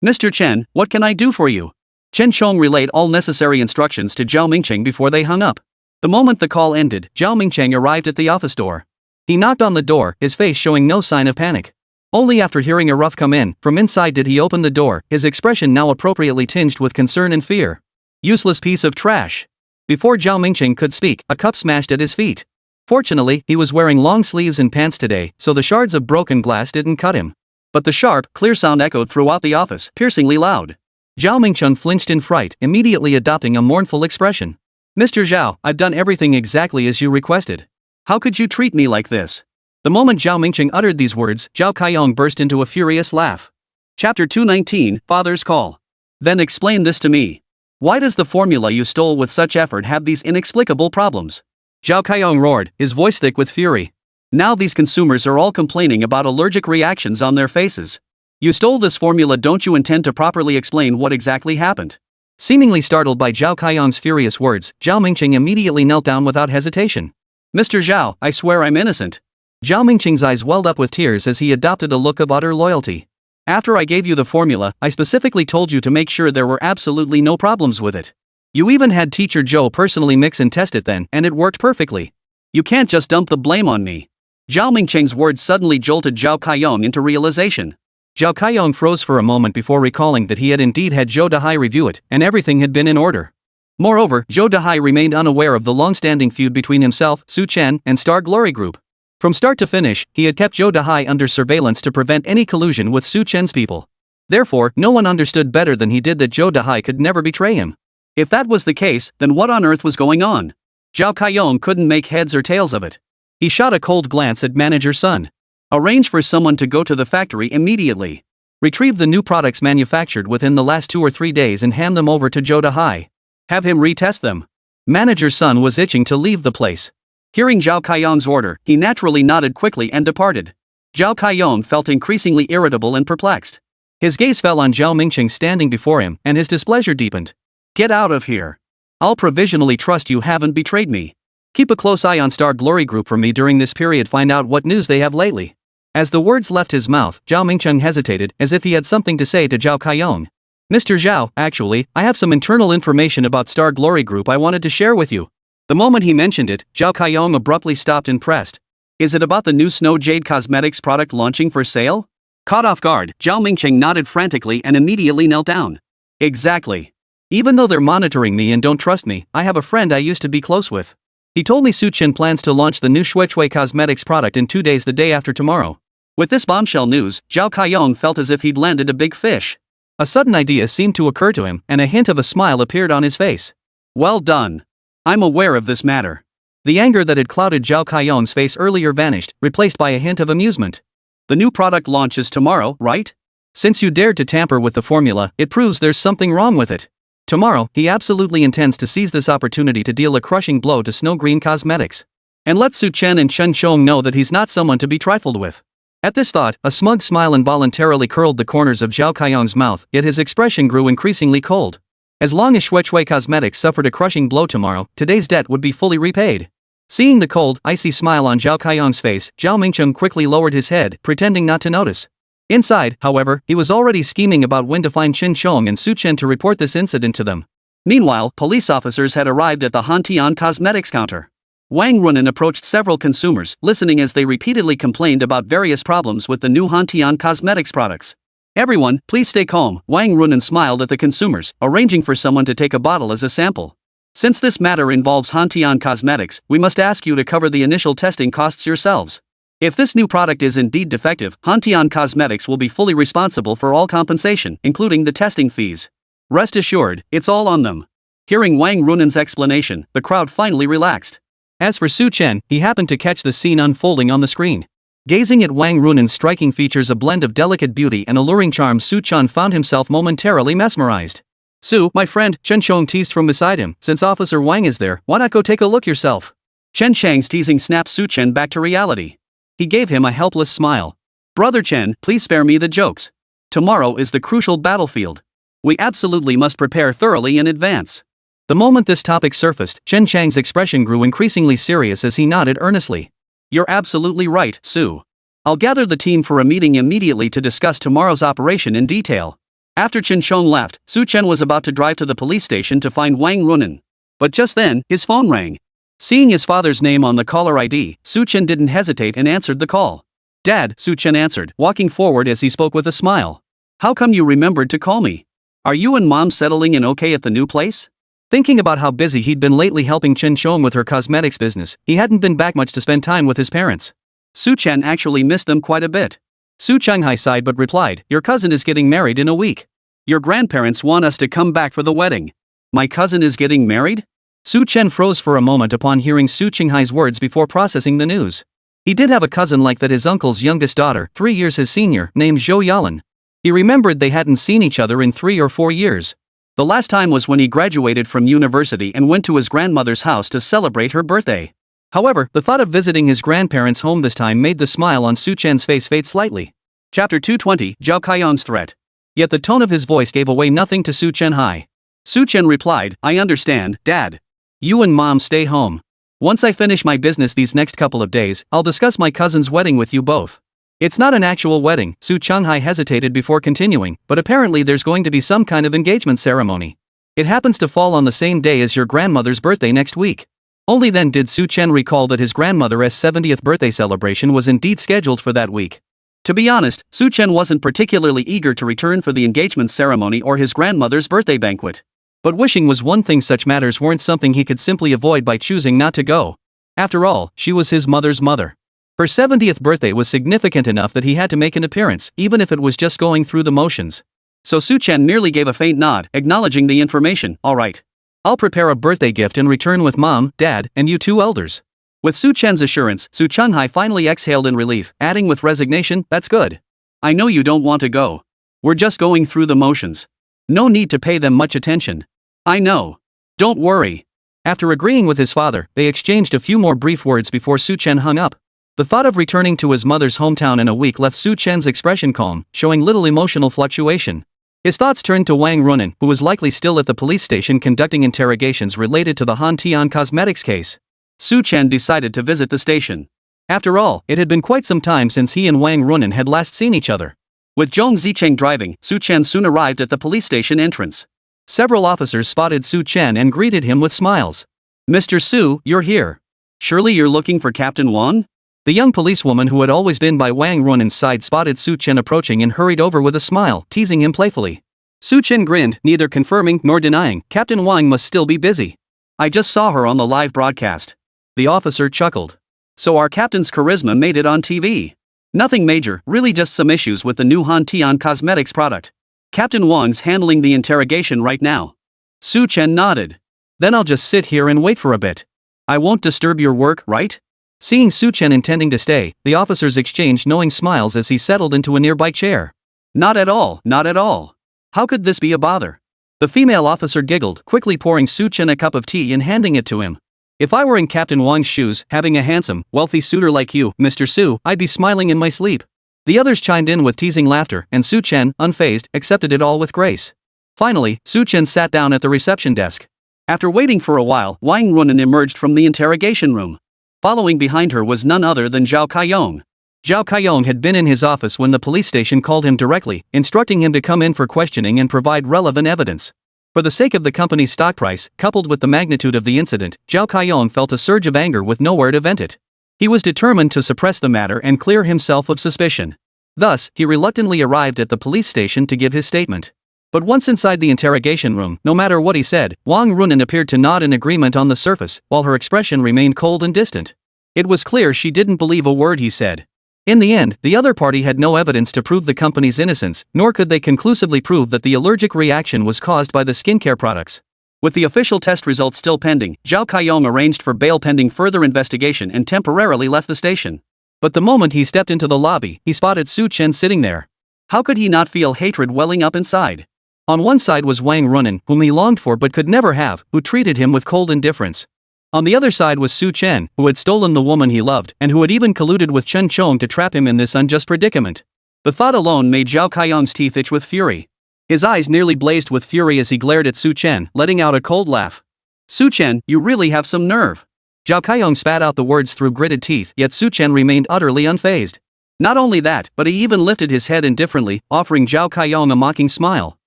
"Mr. Chen, what can I do for you?" Chen Chong relayed all necessary instructions to Zhao Mingcheng before they hung up. The moment the call ended, Zhao Mingcheng arrived at the office door. He knocked on the door, his face showing no sign of panic. Only after hearing a rough come in, from inside did he open the door, his expression now appropriately tinged with concern and fear. "Useless piece of trash." Before Zhao Mingcheng could speak, a cup smashed at his feet. Fortunately, he was wearing long sleeves and pants today, so the shards of broken glass didn't cut him. But the sharp, clear sound echoed throughout the office, piercingly loud. Zhao Mingcheng flinched in fright, immediately adopting a mournful expression. "Mr. Zhao, I've done everything exactly as you requested. How could you treat me like this?" The moment Zhao Mingcheng uttered these words, Zhao Kaiyong burst into a furious laugh. Chapter 219, Father's Call. "Then explain this to me." Why does the formula you stole with such effort have these inexplicable problems? Zhao Kaiyong roared, his voice thick with fury. Now these consumers are all complaining about allergic reactions on their faces. You stole this formula, don't you intend to properly explain what exactly happened? Seemingly startled by Zhao Kaiyong's furious words, Zhao Mingqing immediately knelt down without hesitation. Mr. Zhao, I swear I'm innocent. Zhao Mingqing's eyes welled up with tears as he adopted a look of utter loyalty. After I gave you the formula, I specifically told you to make sure there were absolutely no problems with it. You even had teacher Zhou personally mix and test it then, and it worked perfectly. You can't just dump the blame on me. Zhao Mingqing's words suddenly jolted Zhao Kaiyong into realization. Zhao Kaiyong froze for a moment before recalling that he had indeed had Zhou Dahai review it, and everything had been in order. Moreover, Zhou Dahai remained unaware of the long-standing feud between himself, Su Chen, and Star Glory Group. From start to finish, he had kept Zhou Dahai under surveillance to prevent any collusion with Su Chen's people. Therefore, no one understood better than he did that Zhou Dahai could never betray him. If that was the case, then what on earth was going on? Zhao Kaiyong couldn't make heads or tails of it. He shot a cold glance at Manager Sun. Arrange for someone to go to the factory immediately. Retrieve the new products manufactured within the last 2 or 3 days and hand them over to Zhou Dahai. Have him retest them. Manager Sun was itching to leave the place. Hearing Zhao Kaiyong's order, he naturally nodded quickly and departed. Zhao Kaiyong felt increasingly irritable and perplexed. His gaze fell on Zhao Mingqing standing before him, and his displeasure deepened. Get out of here. I'll provisionally trust you haven't betrayed me. Keep a close eye on Star Glory Group for me during this period. Find out what news they have lately. As the words left his mouth, Zhao Mingqing hesitated, as if he had something to say to Zhao Kaiyong. Mr. Zhao, actually, I have some internal information about Star Glory Group I wanted to share with you. The moment he mentioned it, Zhao Kaiyong abruptly stopped and pressed. Is it about the new Snow Jade Cosmetics product launching for sale? Caught off guard, Zhao Mingqing nodded frantically and immediately knelt down. Exactly. Even though they're monitoring me and don't trust me, I have a friend I used to be close with. He told me Su Chen plans to launch the new Shui Cosmetics product in 2 days, the day after tomorrow. With this bombshell news, Zhao Kaiyong felt as if he'd landed a big fish. A sudden idea seemed to occur to him, and a hint of a smile appeared on his face. Well done. I'm aware of this matter. The anger that had clouded Zhao Kaiyong's face earlier vanished, replaced by a hint of amusement. The new product launches tomorrow, right? Since you dared to tamper with the formula, it proves there's something wrong with it. Tomorrow, he absolutely intends to seize this opportunity to deal a crushing blow to Snow Green Cosmetics. And let Su Chen and Chen Chong know that he's not someone to be trifled with. At this thought, a smug smile involuntarily curled the corners of Zhao Kaiyong's mouth, yet his expression grew increasingly cold. As long as Shui Cosmetics suffered a crushing blow tomorrow, today's debt would be fully repaid. Seeing the cold, icy smile on Zhao Kaiyong's face, Zhao Mingqing quickly lowered his head, pretending not to notice. Inside, however, he was already scheming about when to find Chen Chong and Su Chen to report this incident to them. Meanwhile, police officers had arrived at the Hantian Cosmetics counter. Wang Runen approached several consumers, listening as they repeatedly complained about various problems with the new Hantian Cosmetics products. Everyone, please stay calm, Wang Runen smiled at the consumers, arranging for someone to take a bottle as a sample. Since this matter involves Hantian Cosmetics, we must ask you to cover the initial testing costs yourselves. If this new product is indeed defective, Hantian Cosmetics will be fully responsible for all compensation, including the testing fees. Rest assured, it's all on them. Hearing Wang Runen's explanation, the crowd finally relaxed. As for Su Chen, he happened to catch the scene unfolding on the screen. Gazing at Wang Runen's striking features, a blend of delicate beauty and alluring charm, Su Chen found himself momentarily mesmerized. Su, my friend, Chen Chong teased from beside him, since Officer Wang is there, why not go take a look yourself? Chen Chang's teasing snapped Su Chen back to reality. He gave him a helpless smile. Brother Chen, please spare me the jokes. Tomorrow is the crucial battlefield. We absolutely must prepare thoroughly in advance. The moment this topic surfaced, Chen Chang's expression grew increasingly serious as he nodded earnestly. You're absolutely right, Su. I'll gather the team for a meeting immediately to discuss tomorrow's operation in detail. After Chen Chong left, Su Chen was about to drive to the police station to find Wang Runen. But just then, his phone rang. Seeing his father's name on the caller ID, Su Chen didn't hesitate and answered the call. Dad, Su Chen answered, walking forward as he spoke with a smile. How come you remembered to call me? Are you and Mom settling in okay at the new place? Thinking about how busy he'd been lately helping Chen Chong with her cosmetics business, he hadn't been back much to spend time with his parents. Su Chen actually missed them quite a bit. Su Changhai sighed but replied, your cousin is getting married in a week. Your grandparents want us to come back for the wedding. My cousin is getting married? Su Chen froze for a moment upon hearing Su Qinghai's words before processing the news. He did have a cousin like that, his uncle's youngest daughter, 3 years his senior, named Zhou Yalan. He remembered they hadn't seen each other in 3 or 4 years. The last time was when he graduated from university and went to his grandmother's house to celebrate her birthday. However, the thought of visiting his grandparents' home this time made the smile on Su Chen's face fade slightly. Chapter 220, Zhao Kaiyong's threat. Yet the tone of his voice gave away nothing to Su Chen. Hi. Su Chen replied, I understand, Dad. You and Mom stay home. Once I finish my business these next couple of days, I'll discuss my cousin's wedding with you both. It's not an actual wedding, Su Chenghai hesitated before continuing, but apparently there's going to be some kind of engagement ceremony. It happens to fall on the same day as your grandmother's birthday next week. Only then did Su Chen recall that his grandmother's 70th birthday celebration was indeed scheduled for that week. To be honest, Su Chen wasn't particularly eager to return for the engagement ceremony or his grandmother's birthday banquet. But wishing was one thing, such matters weren't something he could simply avoid by choosing not to go. After all, she was his mother's mother. Her 70th birthday was significant enough that he had to make an appearance, even if it was just going through the motions. So Su Chen merely gave a faint nod, acknowledging the information. All right. I'll prepare a birthday gift and return with Mom, Dad, and you two elders. With Su Chen's assurance, Su Chenghai finally exhaled in relief, adding with resignation, that's good. I know you don't want to go. We're just going through the motions. No need to pay them much attention. I know. Don't worry. After agreeing with his father, they exchanged a few more brief words before Su Chen hung up. The thought of returning to his mother's hometown in a week left Su Chen's expression calm, showing little emotional fluctuation. His thoughts turned to Wang Runnen, who was likely still at the police station conducting interrogations related to the Han Tian Cosmetics case. Su Chen decided to visit the station. After all, it had been quite some time since he and Wang Runnen had last seen each other. With Zhong Zicheng driving, Su Chen soon arrived at the police station entrance. Several officers spotted Su Chen and greeted him with smiles. Mr. Su, you're here. Surely you're looking for Captain Wang? The young policewoman who had always been by Wang Runnen's side spotted Su Chen approaching and hurried over with a smile, teasing him playfully. Su Chen grinned, neither confirming nor denying, Captain Wang must still be busy. I just saw her on the live broadcast. The officer chuckled. So our captain's charisma made it on TV. Nothing major, really just some issues with the new Han Tian Cosmetics product. Captain Wang's handling the interrogation right now. Su Chen nodded. Then I'll just sit here and wait for a bit. I won't disturb your work, right? Seeing Su Chen intending to stay, the officers exchanged knowing smiles as he settled into a nearby chair. Not at all, not at all. How could this be a bother? The female officer giggled, quickly pouring Su Chen a cup of tea and handing it to him. If I were in Captain Wang's shoes, having a handsome, wealthy suitor like you, Mr. Su, I'd be smiling in my sleep. The others chimed in with teasing laughter, and Su Chen, unfazed, accepted it all with grace. Finally, Su Chen sat down at the reception desk. After waiting for a while, Wang Runnen emerged from the interrogation room. Following behind her was none other than Zhao Kaiyong. Zhao Kaiyong had been in his office when the police station called him directly, instructing him to come in for questioning and provide relevant evidence. For the sake of the company's stock price, coupled with the magnitude of the incident, Zhao Kaiyong felt a surge of anger with nowhere to vent it. He was determined to suppress the matter and clear himself of suspicion. Thus, he reluctantly arrived at the police station to give his statement. But once inside the interrogation room, no matter what he said, Wang Runnen appeared to nod in agreement on the surface, while her expression remained cold and distant. It was clear she didn't believe a word he said. In the end, the other party had no evidence to prove the company's innocence, nor could they conclusively prove that the allergic reaction was caused by the skincare products. With the official test results still pending, Zhao Kaiyong arranged for bail pending further investigation and temporarily left the station. But the moment he stepped into the lobby, he spotted Su Chen sitting there. How could he not feel hatred welling up inside? On one side was Wang Runnen, whom he longed for but could never have, who treated him with cold indifference. On the other side was Su Chen, who had stolen the woman he loved, and who had even colluded with Chen Chong to trap him in this unjust predicament. The thought alone made Zhao Kaiyong's teeth itch with fury. His eyes nearly blazed with fury as he glared at Su Chen, letting out a cold laugh. Su Chen, you really have some nerve. Zhao Kaiyong spat out the words through gritted teeth, yet Su Chen remained utterly unfazed. Not only that, but he even lifted his head indifferently, offering Zhao Kaiyong a mocking smile.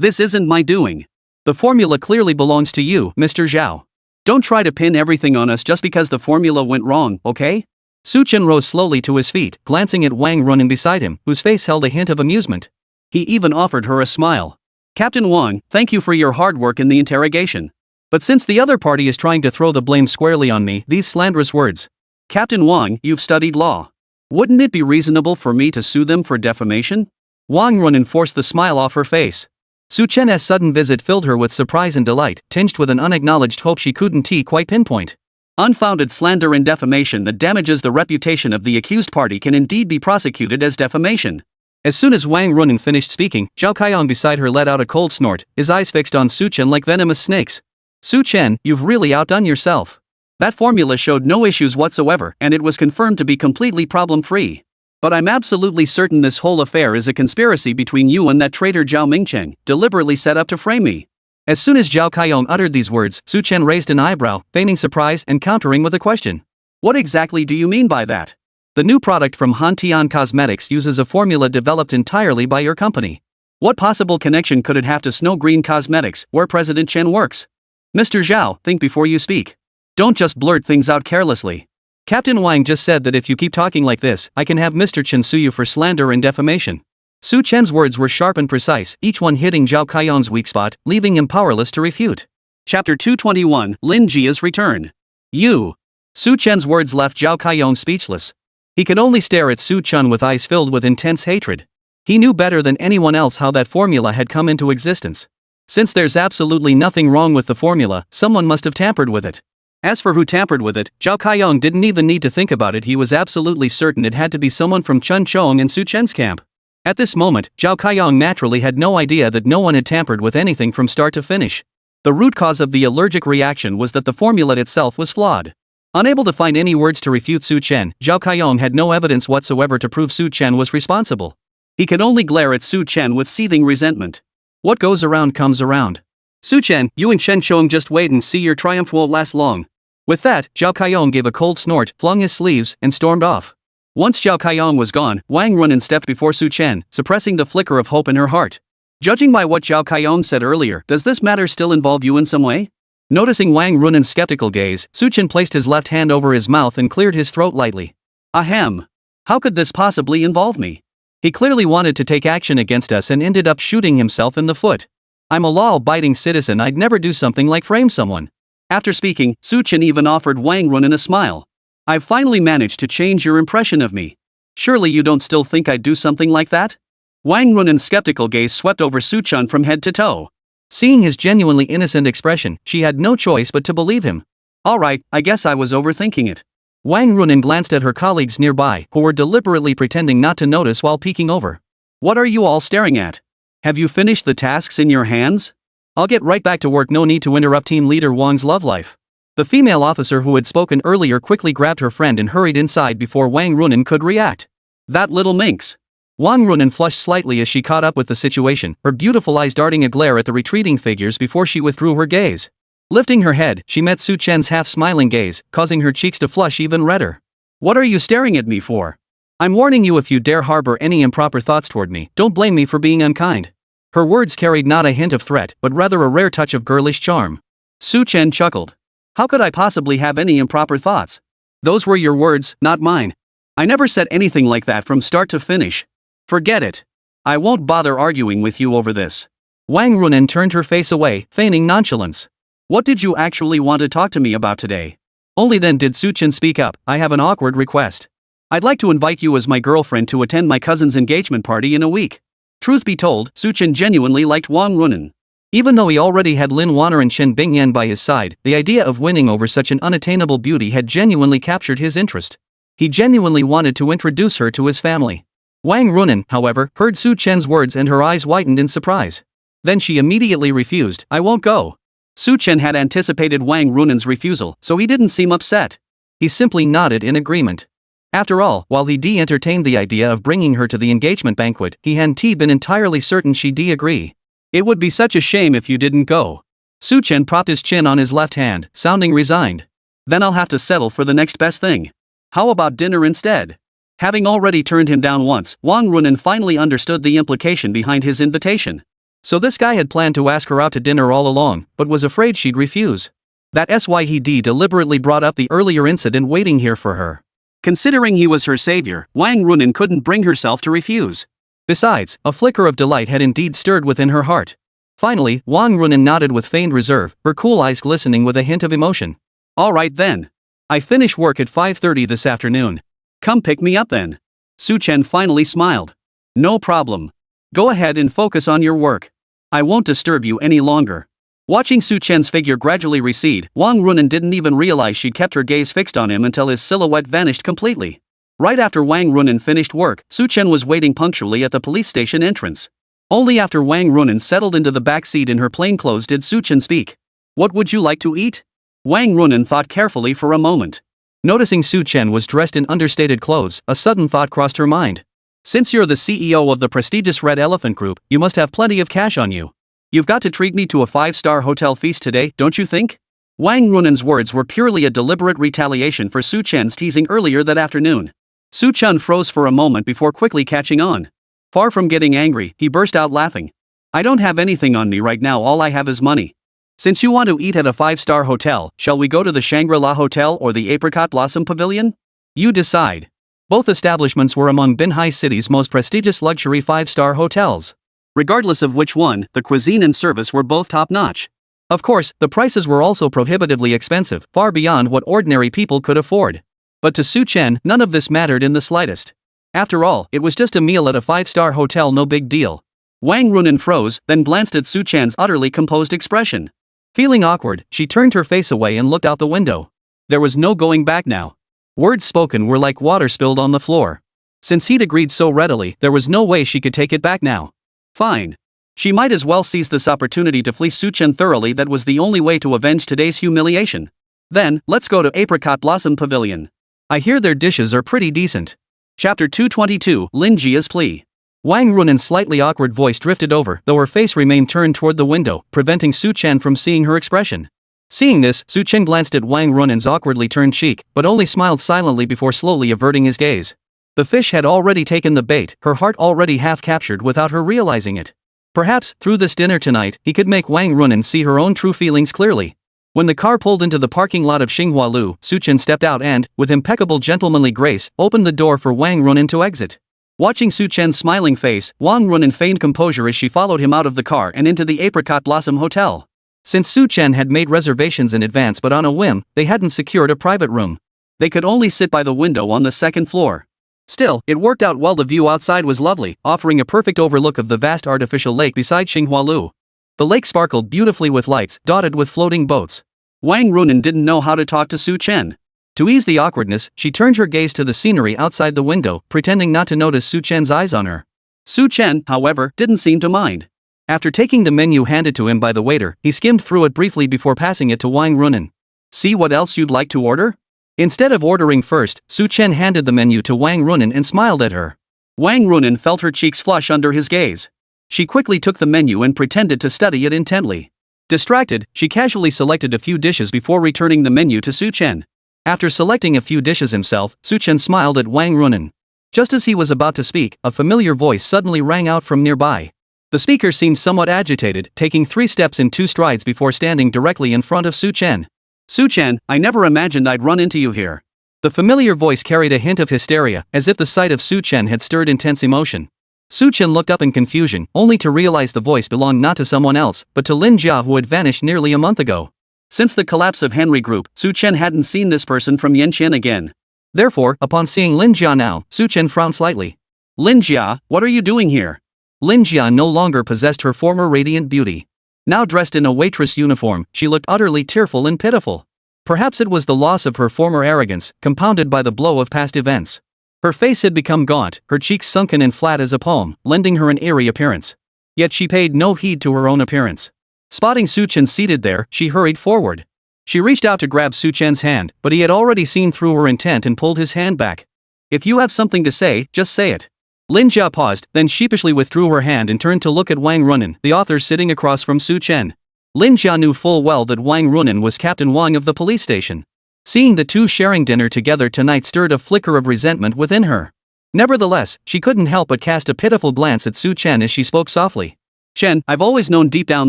This isn't my doing. The formula clearly belongs to you, Mr. Zhao. Don't try to pin everything on us just because the formula went wrong, okay? Su Chen rose slowly to his feet, glancing at Wang Runnen beside him, whose face held a hint of amusement. He even offered her a smile. Captain Wang, thank you for your hard work in the interrogation. But since the other party is trying to throw the blame squarely on me, these slanderous words. Captain Wang, you've studied law. Wouldn't it be reasonable for me to sue them for defamation? Wang Runnen forced the smile off her face. Su Chen's sudden visit filled her with surprise and delight, tinged with an unacknowledged hope she couldn't quite pinpoint. Unfounded slander and defamation that damages the reputation of the accused party can indeed be prosecuted as defamation. As soon as Wang Runin finished speaking, Zhao Kaiyong beside her let out a cold snort, his eyes fixed on Su Chen like venomous snakes. Su Chen, you've really outdone yourself. That formula showed no issues whatsoever and it was confirmed to be completely problem-free. But I'm absolutely certain this whole affair is a conspiracy between you and that traitor Zhao Mingcheng, deliberately set up to frame me. As soon as Zhao Kaiyong uttered these words, Su Chen raised an eyebrow, feigning surprise and countering with a question. What exactly do you mean by that? The new product from Han Tian Cosmetics uses a formula developed entirely by your company. What possible connection could it have to Snow Green Cosmetics, where President Chen works? Mr. Zhao, think before you speak. Don't just blurt things out carelessly. Captain Wang just said that if you keep talking like this, I can have Mr. Chen sue you for slander and defamation. Su Chen's words were sharp and precise, each one hitting Zhao Kaiyong's weak spot, leaving him powerless to refute. Chapter 221, Lin Jia's Return. You. Su Chen's words left Zhao Kaiyong speechless. He could only stare at Su Chen with eyes filled with intense hatred. He knew better than anyone else how that formula had come into existence. Since there's absolutely nothing wrong with the formula, someone must have tampered with it. As for who tampered with it, Zhao Kaiyong didn't even need to think about it. He was absolutely certain it had to be someone from Chen Chong and Su Chen's camp. At this moment, Zhao Kaiyong naturally had no idea that no one had tampered with anything from start to finish. The root cause of the allergic reaction was that the formula itself was flawed. Unable to find any words to refute Su Chen, Zhao Kaiyong had no evidence whatsoever to prove Su Chen was responsible. He could only glare at Su Chen with seething resentment. What goes around comes around. Su Chen, you and Chen Chong just wait and see your triumph won't last long. With that, Zhao Kaiyong gave a cold snort, flung his sleeves, and stormed off. Once Zhao Kaiyong was gone, Wang Runin stepped before Su Chen, suppressing the flicker of hope in her heart. Judging by what Zhao Kaiyong said earlier, does this matter still involve you in some way? Noticing Wang Runin's skeptical gaze, Su Chen placed his left hand over his mouth and cleared his throat lightly. Ahem. How could this possibly involve me? He clearly wanted to take action against us and ended up shooting himself in the foot. I'm a law-abiding citizen. I'd never do something like frame someone. After speaking, Su Chen even offered Wang Runin a smile. I've finally managed to change your impression of me. Surely you don't still think I'd do something like that? Wang Runin's skeptical gaze swept over Su Chen from head to toe. Seeing his genuinely innocent expression, she had no choice but to believe him. Alright, I guess I was overthinking it. Wang Runin glanced at her colleagues nearby, who were deliberately pretending not to notice while peeking over. What are you all staring at? Have you finished the tasks in your hands? I'll get right back to work. No need to interrupt Team Leader Wang's love life. The female officer who had spoken earlier quickly grabbed her friend and hurried inside before Wang Runin could react. That little minx. Wang Runin flushed slightly as she caught up with the situation, her beautiful eyes darting a glare at the retreating figures before she withdrew her gaze. Lifting her head, she met Su Chen's half-smiling gaze, causing her cheeks to flush even redder. What are you staring at me for? I'm warning you, if you dare harbor any improper thoughts toward me, don't blame me for being unkind. Her words carried not a hint of threat, but rather a rare touch of girlish charm. Su Chen chuckled. How could I possibly have any improper thoughts? Those were your words, not mine. I never said anything like that from start to finish. Forget it. I won't bother arguing with you over this. Wang Runin turned her face away, feigning nonchalance. What did you actually want to talk to me about today? Only then did Su Chen speak up. I have an awkward request. I'd like to invite you as my girlfriend to attend my cousin's engagement party in a week. Truth be told, Su Chen genuinely liked Wang Runin. Even though he already had Lin Wanner and Chen Bingyan by his side, the idea of winning over such an unattainable beauty had genuinely captured his interest. He genuinely wanted to introduce her to his family. Wang Runin, however, heard Su Chen's words and her eyes widened in surprise. Then she immediately refused. I won't go. Su Chen had anticipated Wang Runin's refusal, so he didn't seem upset. He simply nodded in agreement. After all, while he entertained the idea of bringing her to the engagement banquet, he hadn't been entirely certain she'd agree. It would be such a shame if you didn't go. Su Chen propped his chin on his left hand, sounding resigned. Then I'll have to settle for the next best thing. How about dinner instead? Having already turned him down once, Wang Runin finally understood the implication behind his invitation. So this guy had planned to ask her out to dinner all along, but was afraid she'd refuse. That's why he deliberately brought up the earlier incident waiting here for her. Considering he was her savior, Wang Runin couldn't bring herself to refuse. Besides, a flicker of delight had indeed stirred within her heart. Finally, Wang Runin nodded with feigned reserve, her cool eyes glistening with a hint of emotion. All right then. I finish work at 5:30 this afternoon. Come pick me up then. Su Chen finally smiled. No problem. Go ahead and focus on your work. I won't disturb you any longer. Watching Su Chen's figure gradually recede, Wang Runin didn't even realize she'd kept her gaze fixed on him until his silhouette vanished completely. Right after Wang Runen finished work, Su Chen was waiting punctually at the police station entrance. Only after Wang Runen settled into the back seat in her plainclothes did Su Chen speak. "What would you like to eat?" Wang Runen thought carefully for a moment. Noticing Su Chen was dressed in understated clothes, a sudden thought crossed her mind. "Since you're the CEO of the prestigious Red Elephant Group, you must have plenty of cash on you. You've got to treat me to a 5-star hotel feast today, don't you think?" Wang Runen's words were purely a deliberate retaliation for Su Chen's teasing earlier that afternoon. Su Chen froze for a moment before quickly catching on. Far from getting angry, he burst out laughing. "I don't have anything on me right now, all I have is money. Since you want to eat at a 5-star hotel, shall we go to the Shangri-La Hotel or the Apricot Blossom Pavilion? You decide." Both establishments were among Binhai City's most prestigious luxury 5-star hotels. Regardless of which one, the cuisine and service were both top-notch. Of course, the prices were also prohibitively expensive, far beyond what ordinary people could afford. But to Su Chen, none of this mattered in the slightest. After all, it was just a meal at a 5-star hotel, no big deal. Wang Runen froze, then glanced at Su Chen's utterly composed expression. Feeling awkward, she turned her face away and looked out the window. There was no going back now. Words spoken were like water spilled on the floor. Since he'd agreed so readily, there was no way she could take it back now. Fine. She might as well seize this opportunity to fleece Su Chen thoroughly. That was the only way to avenge today's humiliation. Then, let's go to Apricot Blossom Pavilion. I hear their dishes are pretty decent. Chapter 222, Lin Jia's Plea. Wang Runen's slightly awkward voice drifted over, though her face remained turned toward the window, preventing Su Chen from seeing her expression. Seeing this, Su Chen glanced at Wang Runen's awkwardly turned cheek, but only smiled silently before slowly averting his gaze. The fish had already taken the bait, her heart already half captured without her realizing it. Perhaps, through this dinner tonight, he could make Wang Runen see her own true feelings clearly. When the car pulled into the parking lot of Xinghua Lu, Su Chen stepped out and, with impeccable gentlemanly grace, opened the door for Wang Runen to exit. Watching Su Chen's smiling face, Wang Runen feigned composure as she followed him out of the car and into the Apricot Blossom Hotel. Since Su Chen had made reservations in advance but on a whim, they hadn't secured a private room. They could only sit by the window on the second floor. Still, it worked out well. The view outside was lovely, offering a perfect overlook of the vast artificial lake beside Xinghua Lu. The lake sparkled beautifully with lights, dotted with floating boats. Wang Runen didn't know how to talk to Su Chen. To ease the awkwardness, she turned her gaze to the scenery outside the window, pretending not to notice Su Chen's eyes on her. Su Chen, however, didn't seem to mind. After taking the menu handed to him by the waiter, he skimmed through it briefly before passing it to Wang Runen. "See what else you'd like to order?" Instead of ordering first, Su Chen handed the menu to Wang Runen and smiled at her. Wang Runen felt her cheeks flush under his gaze. She quickly took the menu and pretended to study it intently. Distracted, she casually selected a few dishes before returning the menu to Su Chen. After selecting a few dishes himself, Su Chen smiled at Wang Runen. Just as he was about to speak, a familiar voice suddenly rang out from nearby. The speaker seemed somewhat agitated, taking 3 steps in 2 strides before standing directly in front of Su Chen. "Su Chen, I never imagined I'd run into you here." The familiar voice carried a hint of hysteria, as if the sight of Su Chen had stirred intense emotion. Su Chen looked up in confusion, only to realize the voice belonged not to someone else, but to Lin Jia, who had vanished nearly a month ago. Since the collapse of Henry Group, Su Chen hadn't seen this person from Yanqian again. Therefore, upon seeing Lin Jia now, Su Chen frowned slightly. "Lin Jia, what are you doing here?" Lin Jia no longer possessed her former radiant beauty. Now dressed in a waitress uniform, she looked utterly tearful and pitiful. Perhaps it was the loss of her former arrogance, compounded by the blow of past events. Her face had become gaunt, her cheeks sunken and flat as a palm, lending her an eerie appearance. Yet she paid no heed to her own appearance. Spotting Su Chen seated there, she hurried forward. She reached out to grab Su Chen's hand, but he had already seen through her intent and pulled his hand back. "If you have something to say, just say it." Lin Jia paused, then sheepishly withdrew her hand and turned to look at Wang Runen, the author sitting across from Su Chen. Lin Jia knew full well that Wang Runen was Captain Wang of the police station. Seeing the two sharing dinner together tonight stirred a flicker of resentment within her. Nevertheless, she couldn't help but cast a pitiful glance at Su Chen as she spoke softly. "Chen, I've always known deep down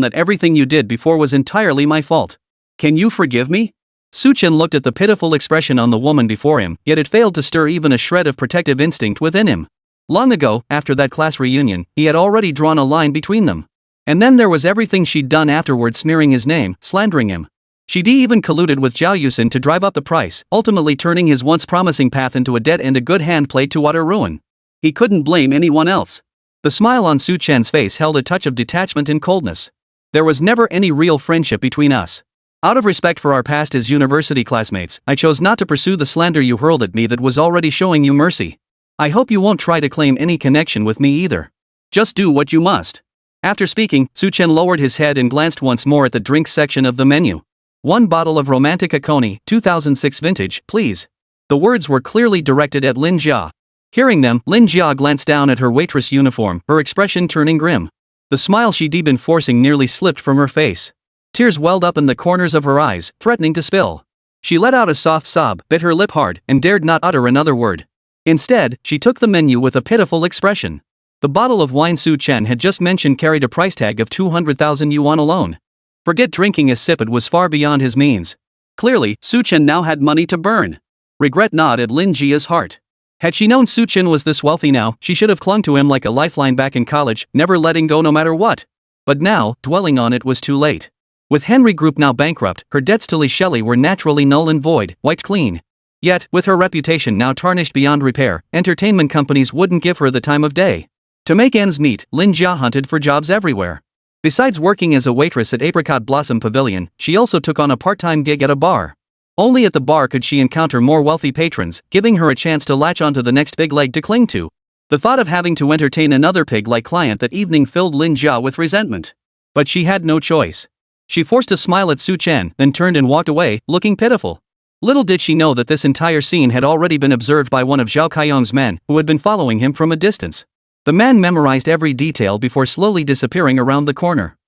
that everything you did before was entirely my fault. Can you forgive me?" Su Chen looked at the pitiful expression on the woman before him, yet it failed to stir even a shred of protective instinct within him. Long ago, after that class reunion, he had already drawn a line between them. And then there was everything she'd done afterward, smearing his name, slandering him. She'd even colluded with Zhao Yusin to drive up the price, ultimately turning his once promising path into a dead end, a good hand played to utter ruin. He couldn't blame anyone else. The smile on Su Chen's face held a touch of detachment and coldness. "There was never any real friendship between us. Out of respect for our past as university classmates, I chose not to pursue the slander you hurled at me that was already showing you mercy. I hope you won't try to claim any connection with me either. Just do what you must." After speaking, Chen lowered his head and glanced once more at the drinks section of the menu. "1 bottle of romantica Coney, 2006 vintage, please." The words were clearly directed at Lin Jia. Hearing them, Lin Jia glanced down at her waitress uniform, her expression turning grim. The smile she'd been forcing nearly slipped from her face. Tears welled up in the corners of her eyes, threatening to spill. She let out a soft sob, bit her lip hard, and dared not utter another word. Instead, she took the menu with a pitiful expression. The bottle of wine Chen had just mentioned carried a price tag of 200,000 yuan alone. Forget drinking a sip, it was far beyond his means. Clearly, Chen now had money to burn. Regret gnawed at Lin Jia's heart. Had she known Chen was this wealthy now, she should have clung to him like a lifeline back in college, never letting go no matter what. But now, dwelling on it was too late. With Henry Group now bankrupt, her debts to Li Shelley were naturally null and void, wiped clean. Yet, with her reputation now tarnished beyond repair, entertainment companies wouldn't give her the time of day. To make ends meet, Lin Jia hunted for jobs everywhere. Besides working as a waitress at Apricot Blossom Pavilion, she also took on a part-time gig at a bar. Only at the bar could she encounter more wealthy patrons, giving her a chance to latch onto the next big leg to cling to. The thought of having to entertain another pig-like client that evening filled Lin Jia with resentment. But she had no choice. She forced a smile at Chen, then turned and walked away, looking pitiful. Little did she know that this entire scene had already been observed by one of Zhao Kaiyong's men, who had been following him from a distance. The man memorized every detail before slowly disappearing around the corner.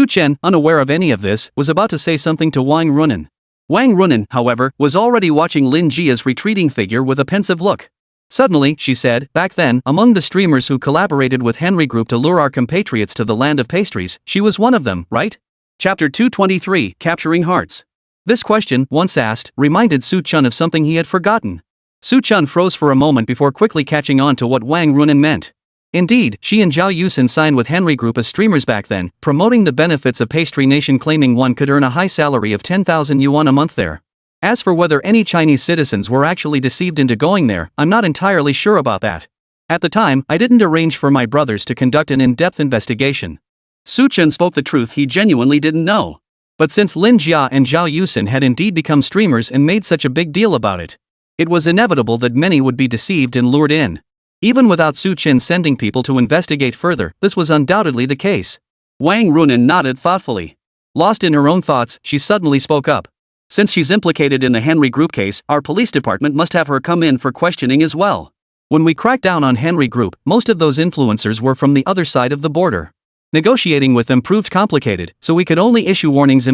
Chen, unaware of any of this, was about to say something to Wang Runen. Wang Runen, however, was already watching Lin Jia's retreating figure with a pensive look. Suddenly, she said, "Back then, among the streamers who collaborated with Henry Group to lure our compatriots to the land of pastries, she was one of them, right?" Chapter 223, Capturing Hearts. This question, once asked, reminded Chen of something he had forgotten. Chen froze for a moment before quickly catching on to what Wang Runen meant. Indeed, she and Zhao Yusin signed with Henry Group as streamers back then, promoting the benefits of Pastry Nation, claiming one could earn a high salary of 10,000 yuan a month there. As for whether any Chinese citizens were actually deceived into going there, I'm not entirely sure about that. At the time, I didn't arrange for my brothers to conduct an in-depth investigation. Chen spoke the truth, he genuinely didn't know. But since Lin Jia and Zhao Yusin had indeed become streamers and made such a big deal about it, it was inevitable that many would be deceived and lured in. Even without Chen sending people to investigate further, this was undoubtedly the case. Wang Runen nodded thoughtfully. Lost in her own thoughts, she suddenly spoke up. "Since she's implicated in the Henry Group case, our police department must have her come in for questioning as well. When we cracked down on Henry Group, most of those influencers were from the other side of the border. Negotiating with them proved complicated, so we could only issue warnings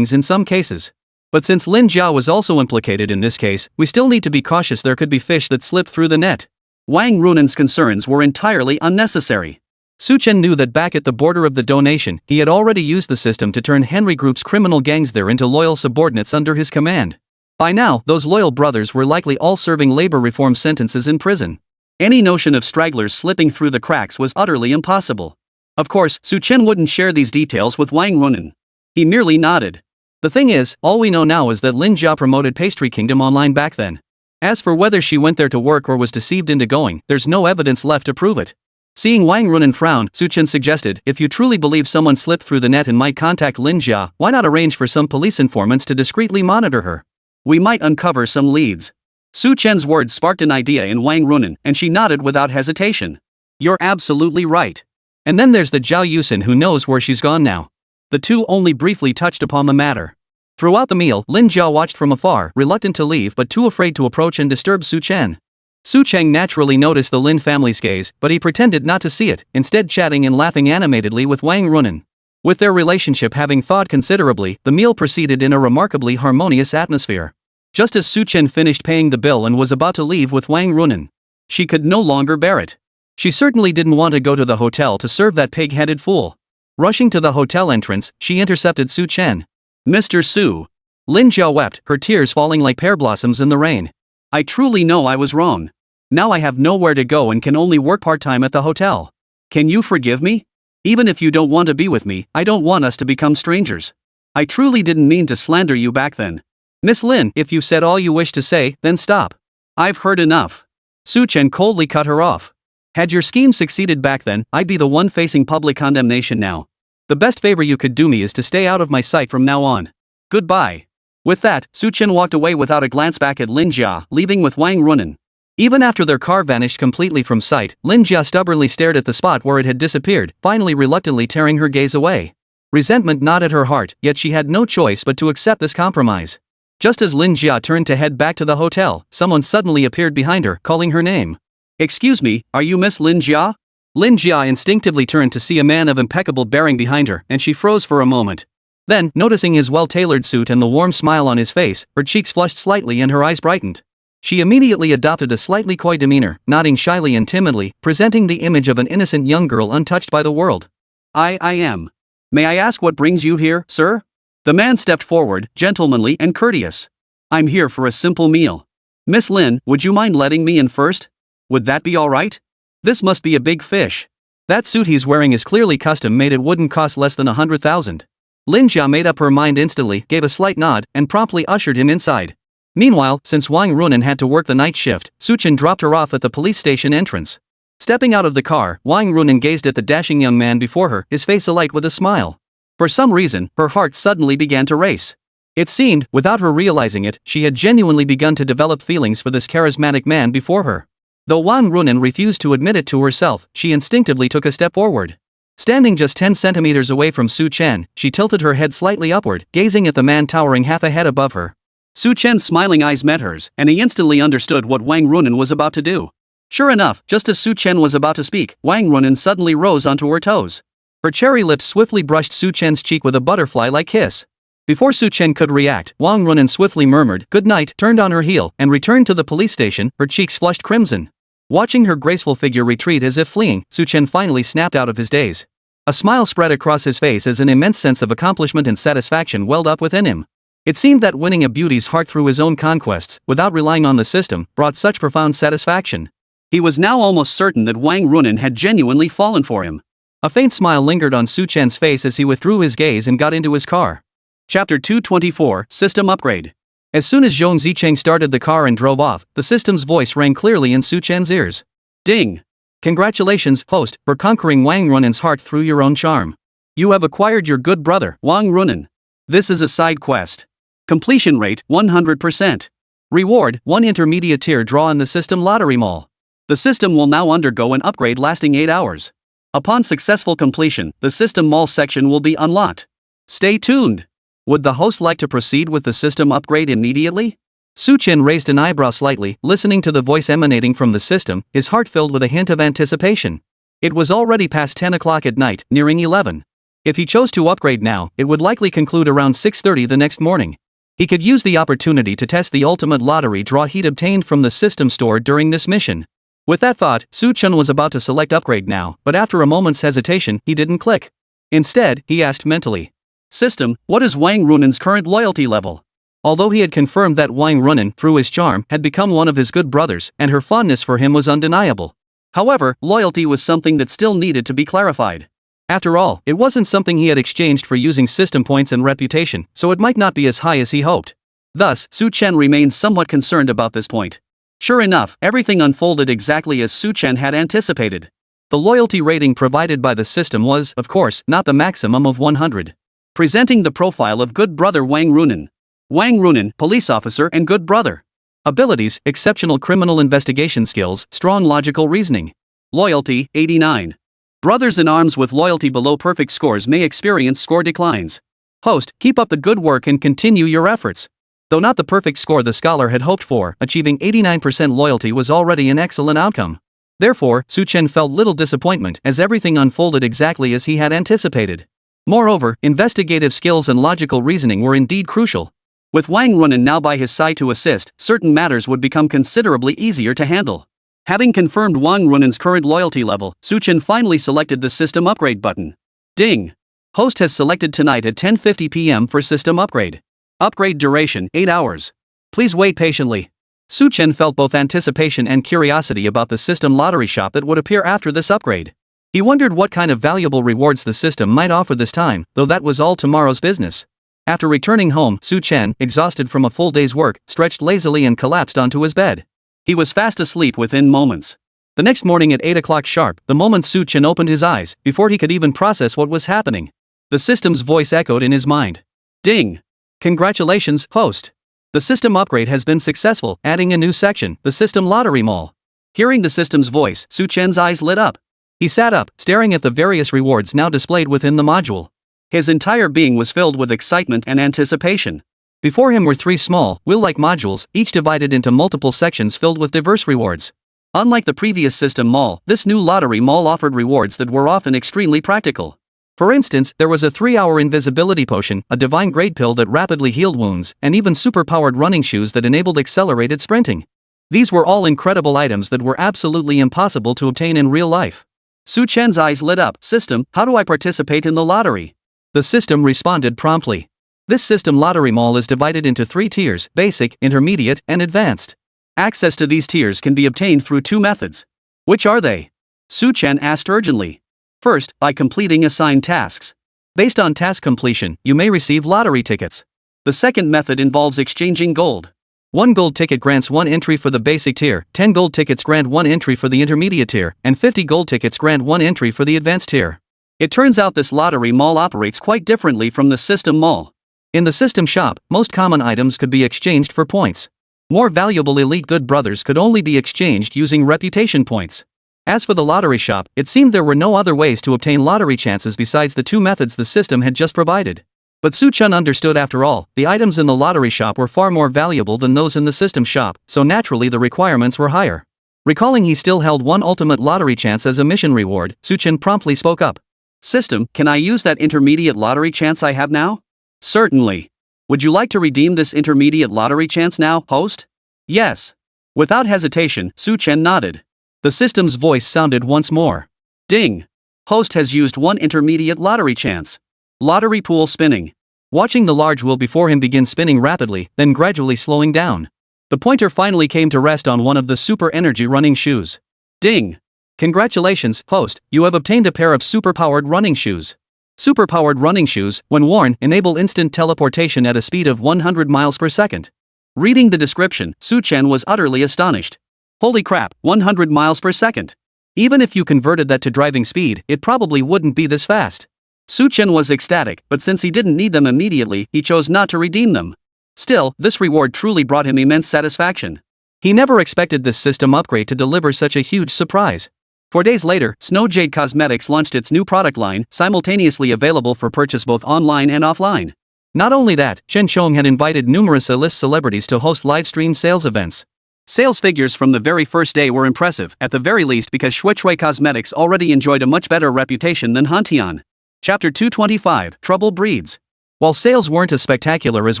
in some cases. But since Lin Jia was also implicated in this case, we still need to be cautious, there could be fish that slip through the net." Wang Runen's concerns were entirely unnecessary. Chen knew that back at the border of the donation, he had already used the system to turn Henry Group's criminal gangs there into loyal subordinates under his command. By now, those loyal brothers were likely all serving labor reform sentences in prison. Any notion of stragglers slipping through the cracks was utterly impossible. Of course, Chen wouldn't share these details with Wang Runen. He merely nodded. The thing is, all we know now is that Lin Jia promoted Pastry Kingdom online back then. As for whether she went there to work or was deceived into going, there's no evidence left to prove it. Seeing Wang Runen frown, Chen suggested, "If you truly believe someone slipped through the net and might contact Lin Jia, why not arrange for some police informants to discreetly monitor her? We might uncover some leads." Chen's words sparked an idea in Wang Runen, and she nodded without hesitation. "You're absolutely right. And then there's the Zhao Yusin, who knows where she's gone now." The two only briefly touched upon the matter. Throughout the meal, Lin Jia watched from afar, reluctant to leave but too afraid to approach and disturb Chen. Cheng naturally noticed the Lin family's gaze, but he pretended not to see it, instead chatting and laughing animatedly with Wang Runen. With their relationship having thawed considerably, the meal proceeded in a remarkably harmonious atmosphere. Just as Chen finished paying the bill and was about to leave with Wang Runen, she could no longer bear it. She certainly didn't want to go to the hotel to serve that pig-headed fool. Rushing to the hotel entrance, she intercepted Chen. "Mr. Su." Lin Jia wept, her tears falling like pear blossoms in the rain. "I truly know I was wrong. Now I have nowhere to go and can only work part-time at the hotel. Can you forgive me? Even if you don't want to be with me, I don't want us to become strangers. I truly didn't mean to slander you back then. Miss Lin, if you've said all you wish to say, then stop. I've heard enough." Chen coldly cut her off. "Had your scheme succeeded back then, I'd be the one facing public condemnation now. The best favor you could do me is to stay out of my sight from now on." Goodbye. With that, Su Chen walked away without a glance back at Lin Jia, leaving with Wang Runen. Even after their car vanished completely from sight, Lin Jia stubbornly stared at the spot where it had disappeared, finally reluctantly tearing her gaze away. Resentment gnawed at her heart, yet she had no choice but to accept this compromise. Just as Lin Jia turned to head back to the hotel, someone suddenly appeared behind her, calling her name. Excuse me, are you Miss Lin Jia? Lin Jia instinctively turned to see a man of impeccable bearing behind her, and she froze for a moment. Then, noticing his well-tailored suit and the warm smile on his face, her cheeks flushed slightly and her eyes brightened. She immediately adopted a slightly coy demeanor, nodding shyly and timidly, presenting the image of an innocent young girl untouched by the world. I am. May I ask what brings you here, sir? The man stepped forward, gentlemanly and courteous. I'm here for a simple meal. Miss Lin, would you mind letting me in first? Would that be alright? This must be a big fish. That suit he's wearing is clearly custom made. It wouldn't cost less than 100,000. Lin Jia made up her mind instantly, gave a slight nod, and promptly ushered him inside. Meanwhile, since Wang Runen had to work the night shift, Su Chen dropped her off at the police station entrance. Stepping out of the car, Wang Runen gazed at the dashing young man before her, his face alight with a smile. For some reason, her heart suddenly began to race. It seemed, without her realizing it, she had genuinely begun to develop feelings for this charismatic man before her. Though Wang Runen refused to admit it to herself, she instinctively took a step forward. Standing just 10 centimeters away from Su Chen, she tilted her head slightly upward, gazing at the man towering half a head above her. Su Chen's smiling eyes met hers, and he instantly understood what Wang Runen was about to do. Sure enough, just as Su Chen was about to speak, Wang Runen suddenly rose onto her toes. Her cherry lips swiftly brushed Su Chen's cheek with a butterfly-like kiss. Before Su Chen could react, Wang Runen swiftly murmured, "Good night," turned on her heel, and returned to the police station, her cheeks flushed crimson. Watching her graceful figure retreat as if fleeing, Su Chen finally snapped out of his daze. A smile spread across his face as an immense sense of accomplishment and satisfaction welled up within him. It seemed that winning a beauty's heart through his own conquests, without relying on the system, brought such profound satisfaction. He was now almost certain that Wang Runen had genuinely fallen for him. A faint smile lingered on Su Chen's face as he withdrew his gaze and got into his car. Chapter 224, System Upgrade. As soon as Zhong Zicheng started the car and drove off, the system's voice rang clearly in Su Chen's ears. Ding! Congratulations, host, for conquering Wang Runen's heart through your own charm. You have acquired your good brother, Wang Runen. This is a side quest. Completion rate, 100%. Reward, 1 intermediate tier draw in the system lottery mall. The system will now undergo an upgrade lasting 8 hours. Upon successful completion, the system mall section will be unlocked. Stay tuned. Would the host like to proceed with the system upgrade immediately? Su Chen raised an eyebrow slightly, listening to the voice emanating from the system, his heart filled with a hint of anticipation. It was already past 10 o'clock at night, nearing 11. If he chose to upgrade now, it would likely conclude around 6:30 the next morning. He could use the opportunity to test the ultimate lottery draw he'd obtained from the system store during this mission. With that thought, Su Chen was about to select upgrade now, but after a moment's hesitation, he didn't click. Instead, he asked mentally. System, what is Wang Runen's current loyalty level? Although he had confirmed that Wang Runen, through his charm, had become one of his good brothers, and her fondness for him was undeniable. However, loyalty was something that still needed to be clarified. After all, it wasn't something he had exchanged for using system points and reputation, so it might not be as high as he hoped. Thus, Su Chen remained somewhat concerned about this point. Sure enough, everything unfolded exactly as Su Chen had anticipated. The loyalty rating provided by the system was, of course, not the maximum of 100. Presenting the profile of good brother Wang Runen. Wang Runen, police officer and good brother. Abilities, exceptional criminal investigation skills, strong logical reasoning. Loyalty, 89. Brothers in arms with loyalty below perfect scores may experience score declines. Host, keep up the good work and continue your efforts. Though not the perfect score the scholar had hoped for, achieving 89% loyalty was already an excellent outcome. Therefore, Su Chen felt little disappointment as everything unfolded exactly as he had anticipated. Moreover, investigative skills and logical reasoning were indeed crucial. With Wang Runen now by his side to assist, certain matters would become considerably easier to handle. Having confirmed Wang Runen's current loyalty level, Su Chen finally selected the system upgrade button. Ding! Host has selected tonight at 10:50 p.m. for system upgrade. Upgrade duration, 8 hours. Please wait patiently. Su Chen felt both anticipation and curiosity about the system lottery shop that would appear after this upgrade. He wondered what kind of valuable rewards the system might offer this time, though that was all tomorrow's business. After returning home, Su Chen, exhausted from a full day's work, stretched lazily and collapsed onto his bed. He was fast asleep within moments. The next morning at 8 o'clock sharp, the moment Su Chen opened his eyes, before he could even process what was happening, the system's voice echoed in his mind. Ding! Congratulations, host. The system upgrade has been successful, adding a new section, the system lottery mall. Hearing the system's voice, Su Chen's eyes lit up. He sat up, staring at the various rewards now displayed within the module. His entire being was filled with excitement and anticipation. Before him were 3 small, wheel-like modules, each divided into multiple sections filled with diverse rewards. Unlike the previous system mall, this new lottery mall offered rewards that were often extremely practical. For instance, there was a 3-hour invisibility potion, a divine grade pill that rapidly healed wounds, and even super-powered running shoes that enabled accelerated sprinting. These were all incredible items that were absolutely impossible to obtain in real life. Su Chen's eyes lit up. System, how do I participate in the lottery? The system responded promptly. This system lottery mall is divided into 3 tiers, basic, intermediate, and advanced. Access to these tiers can be obtained through 2 methods. Which are they? Su Chen asked urgently. First, by completing assigned tasks. Based on task completion, you may receive lottery tickets. The second method involves exchanging gold. 1 gold ticket grants 1 entry for the basic tier, 10 gold tickets grant 1 entry for the intermediate tier, and 50 gold tickets grant 1 entry for the advanced tier. It turns out this lottery mall operates quite differently from the system mall. In the system shop, most common items could be exchanged for points. More valuable elite good brothers could only be exchanged using reputation points. As for the lottery shop, it seemed there were no other ways to obtain lottery chances besides the 2 methods the system had just provided. But Su Chen understood after all, the items in the lottery shop were far more valuable than those in the system shop, so naturally the requirements were higher. Recalling he still held 1 ultimate lottery chance as a mission reward, Su Chen promptly spoke up. System, can I use that intermediate lottery chance I have now? Certainly. Would you like to redeem this intermediate lottery chance now, host? Yes. Without hesitation, Su Chen nodded. The system's voice sounded once more. Ding. Host has used 1 intermediate lottery chance. Lottery pool spinning. Watching the large wheel before him begin spinning rapidly, then gradually slowing down. The pointer finally came to rest on one of the super energy running shoes. Ding. Congratulations, host, you have obtained a pair of super-powered running shoes. Super-powered running shoes, when worn, enable instant teleportation at a speed of 100 miles per second. Reading the description, Su Chen was utterly astonished. Holy crap, 100 miles per second. Even if you converted that to driving speed, it probably wouldn't be this fast. Su Chen was ecstatic, but since he didn't need them immediately, he chose not to redeem them. Still, this reward truly brought him immense satisfaction. He never expected this system upgrade to deliver such a huge surprise. 4 days later, Snow Jade Cosmetics launched its new product line, simultaneously available for purchase both online and offline. Not only that, Chen had invited numerous A-list celebrities to host live-stream sales events. Sales figures from the very first day were impressive, at the very least because Shui Cosmetics already enjoyed a much better reputation than Hantian. Chapter 225, Trouble Breeds. While sales weren't as spectacular as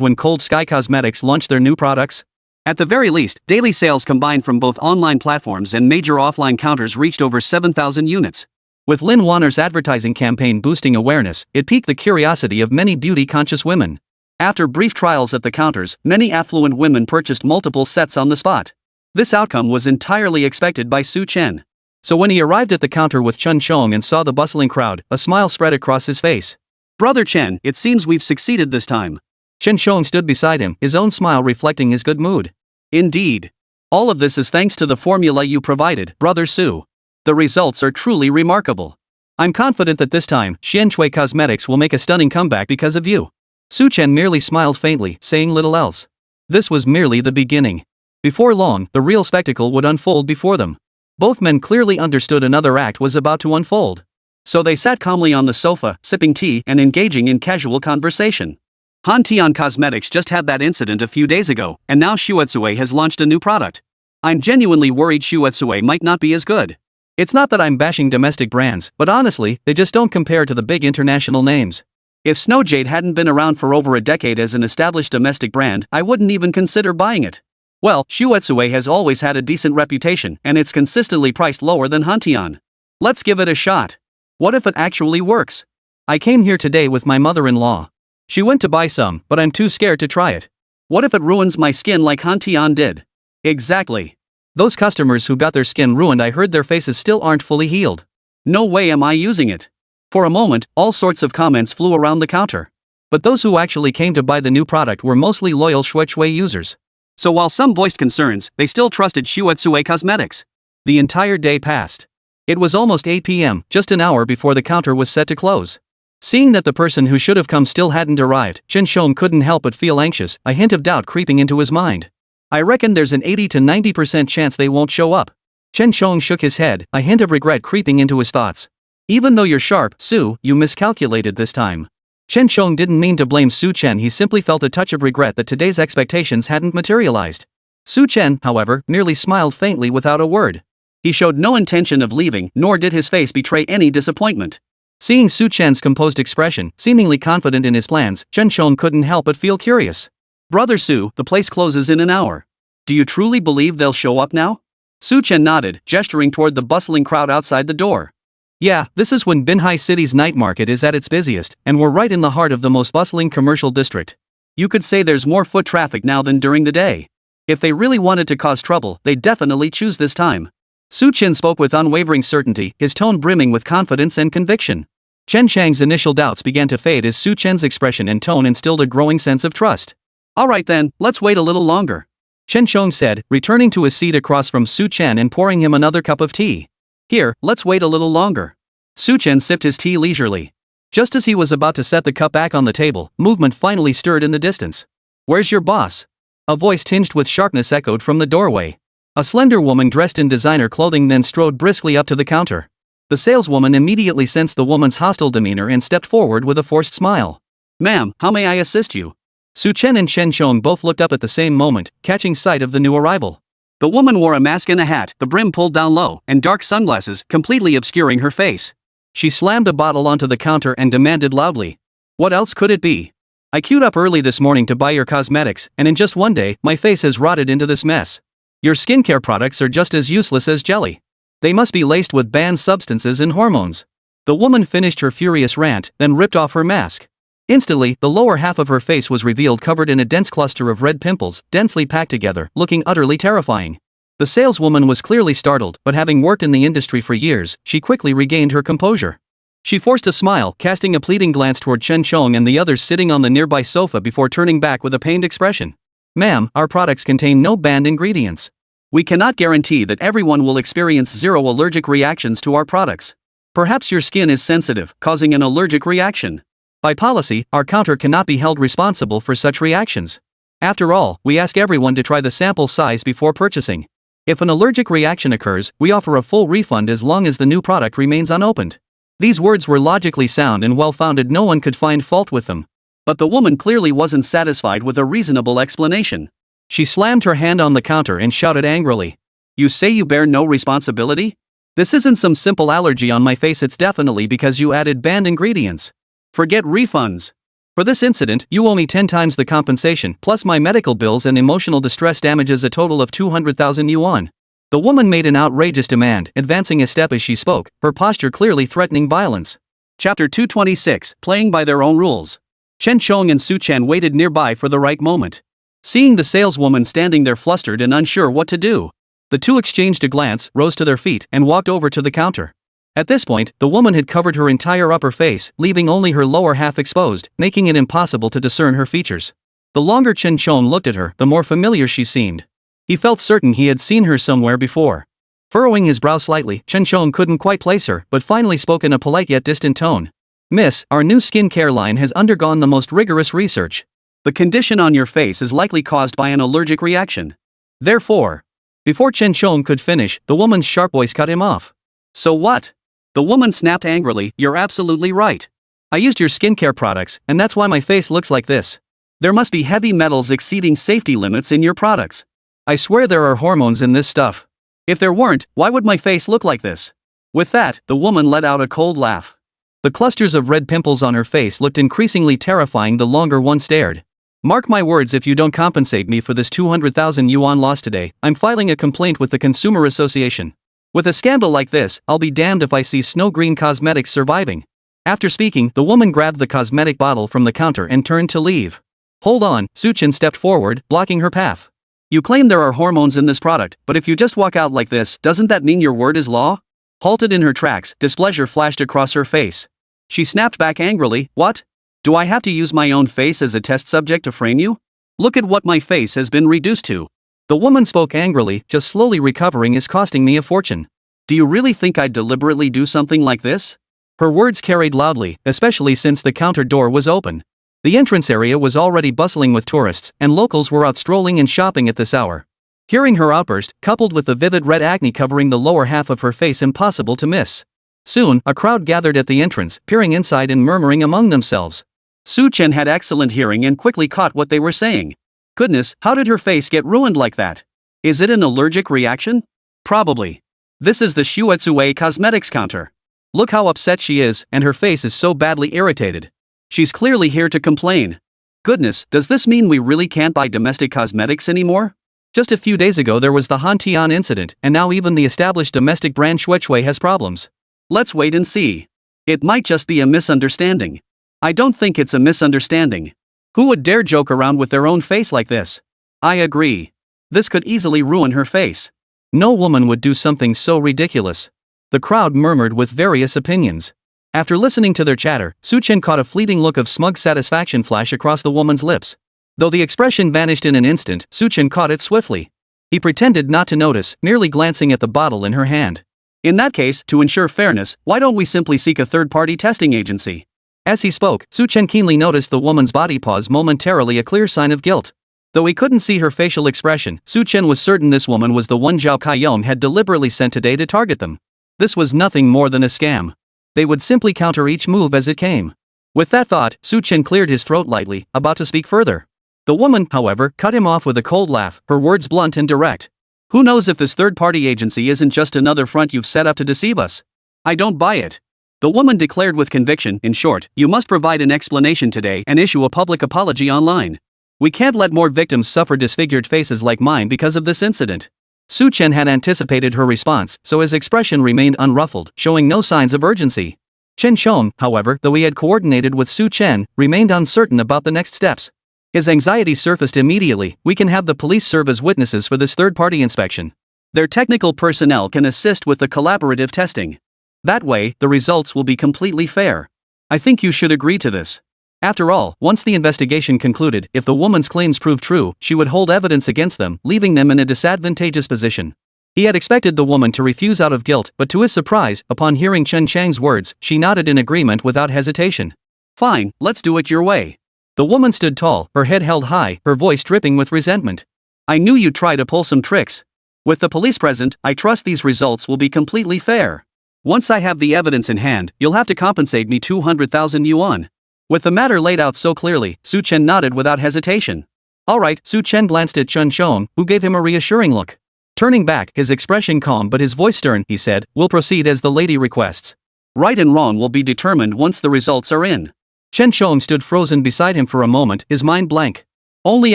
when Cold Sky Cosmetics launched their new products, at the very least, daily sales combined from both online platforms and major offline counters reached over 7,000 units. With Lin Wanner's advertising campaign boosting awareness, it piqued the curiosity of many beauty-conscious women. After brief trials at the counters, many affluent women purchased multiple sets on the spot. This outcome was entirely expected by Su Chen. So when he arrived at the counter with Chen Shong and saw the bustling crowd, a smile spread across his face. Brother Chen, it seems we've succeeded this time. Chen Shong stood beside him, his own smile reflecting his good mood. Indeed. All of this is thanks to the formula you provided, Brother Su. The results are truly remarkable. I'm confident that this time, Shui Cosmetics will make a stunning comeback because of you. Su Chen merely smiled faintly, saying little else. This was merely the beginning. Before long, the real spectacle would unfold before them. Both men clearly understood another act was about to unfold. So they sat calmly on the sofa, sipping tea and engaging in casual conversation. Hantian Cosmetics just had that incident a few days ago, and now Shuetsue has launched a new product. I'm genuinely worried Shuetsue might not be as good. It's not that I'm bashing domestic brands, but honestly, they just don't compare to the big international names. If Snow Jade hadn't been around for over a decade as an established domestic brand, I wouldn't even consider buying it. Well, Shuetsue has always had a decent reputation, and it's consistently priced lower than Hantian. Let's give it a shot. What if it actually works? I came here today with my mother-in-law. She went to buy some, but I'm too scared to try it. What if it ruins my skin like Hantian did? Exactly. Those customers who got their skin ruined, I heard their faces still aren't fully healed. No way am I using it. For a moment, all sorts of comments flew around the counter. But those who actually came to buy the new product were mostly loyal Shuetsue users. So while some voiced concerns, they still trusted Shuetsue Cosmetics. The entire day passed. It was almost 8 p.m., just an hour before the counter was set to close. Seeing that the person who should have come still hadn't arrived, Chen Shong couldn't help but feel anxious, a hint of doubt creeping into his mind. I reckon there's an 80 to 90% chance they won't show up. Chen Shong shook his head, a hint of regret creeping into his thoughts. Even though you're sharp, Su, you miscalculated this time. Chen Shong didn't mean to blame Su Chen, he simply felt a touch of regret that today's expectations hadn't materialized. Su Chen, however, merely smiled faintly without a word. He showed no intention of leaving, nor did his face betray any disappointment. Seeing Su Chen's composed expression, seemingly confident in his plans, Chen Shong couldn't help but feel curious. Brother Su, the place closes in an hour. Do you truly believe they'll show up now? Su Chen nodded, gesturing toward the bustling crowd outside the door. Yeah, this is when Binhai City's night market is at its busiest, and we're right in the heart of the most bustling commercial district. You could say there's more foot traffic now than during the day. If they really wanted to cause trouble, they'd definitely choose this time. Su Chen spoke with unwavering certainty, his tone brimming with confidence and conviction. Chen Chang's initial doubts began to fade as Su Chen's expression and tone instilled a growing sense of trust. Alright then, let's wait a little longer. Chen Shong said, returning to his seat across from Su Chen and pouring him another cup of tea. Here, let's wait a little longer. Su Chen sipped his tea leisurely. Just as he was about to set the cup back on the table, movement finally stirred in the distance. Where's your boss? A voice tinged with sharpness echoed from the doorway. A slender woman dressed in designer clothing then strode briskly up to the counter. The saleswoman immediately sensed the woman's hostile demeanor and stepped forward with a forced smile. Ma'am, how may I assist you? Su Chen and Chen Shong both looked up at the same moment, catching sight of the new arrival. The woman wore a mask and a hat, the brim pulled down low, and dark sunglasses, completely obscuring her face. She slammed a bottle onto the counter and demanded loudly. What else could it be? I queued up early this morning to buy your cosmetics, and in just one day, my face has rotted into this mess. Your skincare products are just as useless as jelly. They must be laced with banned substances and hormones. The woman finished her furious rant, then ripped off her mask. Instantly, the lower half of her face was revealed covered in a dense cluster of red pimples, densely packed together, looking utterly terrifying. The saleswoman was clearly startled, but having worked in the industry for years, she quickly regained her composure. She forced a smile, casting a pleading glance toward Chen Shong and the others sitting on the nearby sofa before turning back with a pained expression. Ma'am, our products contain no banned ingredients. We cannot guarantee that everyone will experience zero allergic reactions to our products. Perhaps your skin is sensitive, causing an allergic reaction. By policy, our counter cannot be held responsible for such reactions. After all, we ask everyone to try the sample size before purchasing. If an allergic reaction occurs, we offer a full refund as long as the new product remains unopened. These words were logically sound and well-founded, no one could find fault with them. But the woman clearly wasn't satisfied with a reasonable explanation. She slammed her hand on the counter and shouted angrily. You say you bear no responsibility? This isn't some simple allergy on my face, it's definitely because you added banned ingredients. Forget refunds. For this incident, you owe me 10 times the compensation, plus my medical bills and emotional distress damages, a total of 200,000 yuan. The woman made an outrageous demand, advancing a step as she spoke, her posture clearly threatening violence. Chapter 226, Playing by Their Own Rules. Chen Shong and Su Chen waited nearby for the right moment. Seeing the saleswoman standing there flustered and unsure what to do, the two exchanged a glance, rose to their feet, and walked over to the counter. At this point, the woman had covered her entire upper face, leaving only her lower half exposed, making it impossible to discern her features. The longer Chen Shong looked at her, the more familiar she seemed. He felt certain he had seen her somewhere before. Furrowing his brow slightly, Chen Shong couldn't quite place her, but finally spoke in a polite yet distant tone. Miss, our new skincare line has undergone the most rigorous research. The condition on your face is likely caused by an allergic reaction. Therefore, before Chen Shong could finish, the woman's sharp voice cut him off. So what? The woman snapped angrily, you're absolutely right. I used your skincare products, and that's why my face looks like this. There must be heavy metals exceeding safety limits in your products. I swear there are hormones in this stuff. If there weren't, why would my face look like this? With that, the woman let out a cold laugh. The clusters of red pimples on her face looked increasingly terrifying the longer one stared. Mark my words, if you don't compensate me for this 200,000 yuan loss today, I'm filing a complaint with the Consumer Association. With a scandal like this, I'll be damned if I see Snow Green Cosmetics surviving. After speaking, the woman grabbed the cosmetic bottle from the counter and turned to leave. Hold on, Su Chen stepped forward, blocking her path. You claim there are hormones in this product, but if you just walk out like this, doesn't that mean your word is law? Halted in her tracks, displeasure flashed across her face. She snapped back angrily, what? Do I have to use my own face as a test subject to frame you? Look at what my face has been reduced to. The woman spoke angrily, just slowly recovering is costing me a fortune. Do you really think I'd deliberately do something like this? Her words carried loudly, especially since the counter door was open. The entrance area was already bustling with tourists, and locals were out strolling and shopping at this hour. Hearing her outburst, coupled with the vivid red acne covering the lower half of her face impossible to miss. Soon, a crowd gathered at the entrance, peering inside and murmuring among themselves. Chen had excellent hearing and quickly caught what they were saying. Goodness, how did her face get ruined like that? Is it an allergic reaction? Probably. This is the Shuetsue cosmetics counter. Look how upset she is, and her face is so badly irritated. She's clearly here to complain. Goodness, does this mean we really can't buy domestic cosmetics anymore? Just a few days ago there was the Hantian incident, and now even the established domestic brand Shuetsue has problems. Let's wait and see. It might just be a misunderstanding. I don't think it's a misunderstanding. Who would dare joke around with their own face like this? I agree. This could easily ruin her face. No woman would do something so ridiculous. The crowd murmured with various opinions. After listening to their chatter, Chen caught a fleeting look of smug satisfaction flash across the woman's lips. Though the expression vanished in an instant, Chen caught it swiftly. He pretended not to notice, merely glancing at the bottle in her hand. In that case, to ensure fairness, why don't we simply seek a third-party testing agency? As he spoke, Chen keenly noticed the woman's body pause momentarily, a clear sign of guilt. Though he couldn't see her facial expression, Chen was certain this woman was the one Zhao Kaiyong had deliberately sent today to target them. This was nothing more than a scam. They would simply counter each move as it came. With that thought, Chen cleared his throat lightly, about to speak further. The woman, however, cut him off with a cold laugh, her words blunt and direct. Who knows if this third-party agency isn't just another front you've set up to deceive us? I don't buy it. The woman declared with conviction. In short, you must provide an explanation today and issue a public apology online. We can't let more victims suffer disfigured faces like mine because of this incident. Chen had anticipated her response, so his expression remained unruffled, showing no signs of urgency. Chen Shong, however, though he had coordinated with Chen, remained uncertain about the next steps. His anxiety surfaced immediately. We can have the police serve as witnesses for this third-party inspection. Their technical personnel can assist with the collaborative testing. That way, the results will be completely fair. I think you should agree to this. After all, once the investigation concluded, if the woman's claims proved true, she would hold evidence against them, leaving them in a disadvantageous position. He had expected the woman to refuse out of guilt, but to his surprise, upon hearing Chen Chang's words, she nodded in agreement without hesitation. Fine, let's do it your way. The woman stood tall, her head held high, her voice dripping with resentment. I knew you'd try to pull some tricks. With the police present, I trust these results will be completely fair. Once I have the evidence in hand, you'll have to compensate me 200,000 yuan. With the matter laid out so clearly, Chen nodded without hesitation. Alright, Chen glanced at Chen Shong, who gave him a reassuring look. Turning back, his expression calm but his voice stern, he said, we'll proceed as the lady requests. Right and wrong will be determined once the results are in. Chen Shong stood frozen beside him for a moment, his mind blank. Only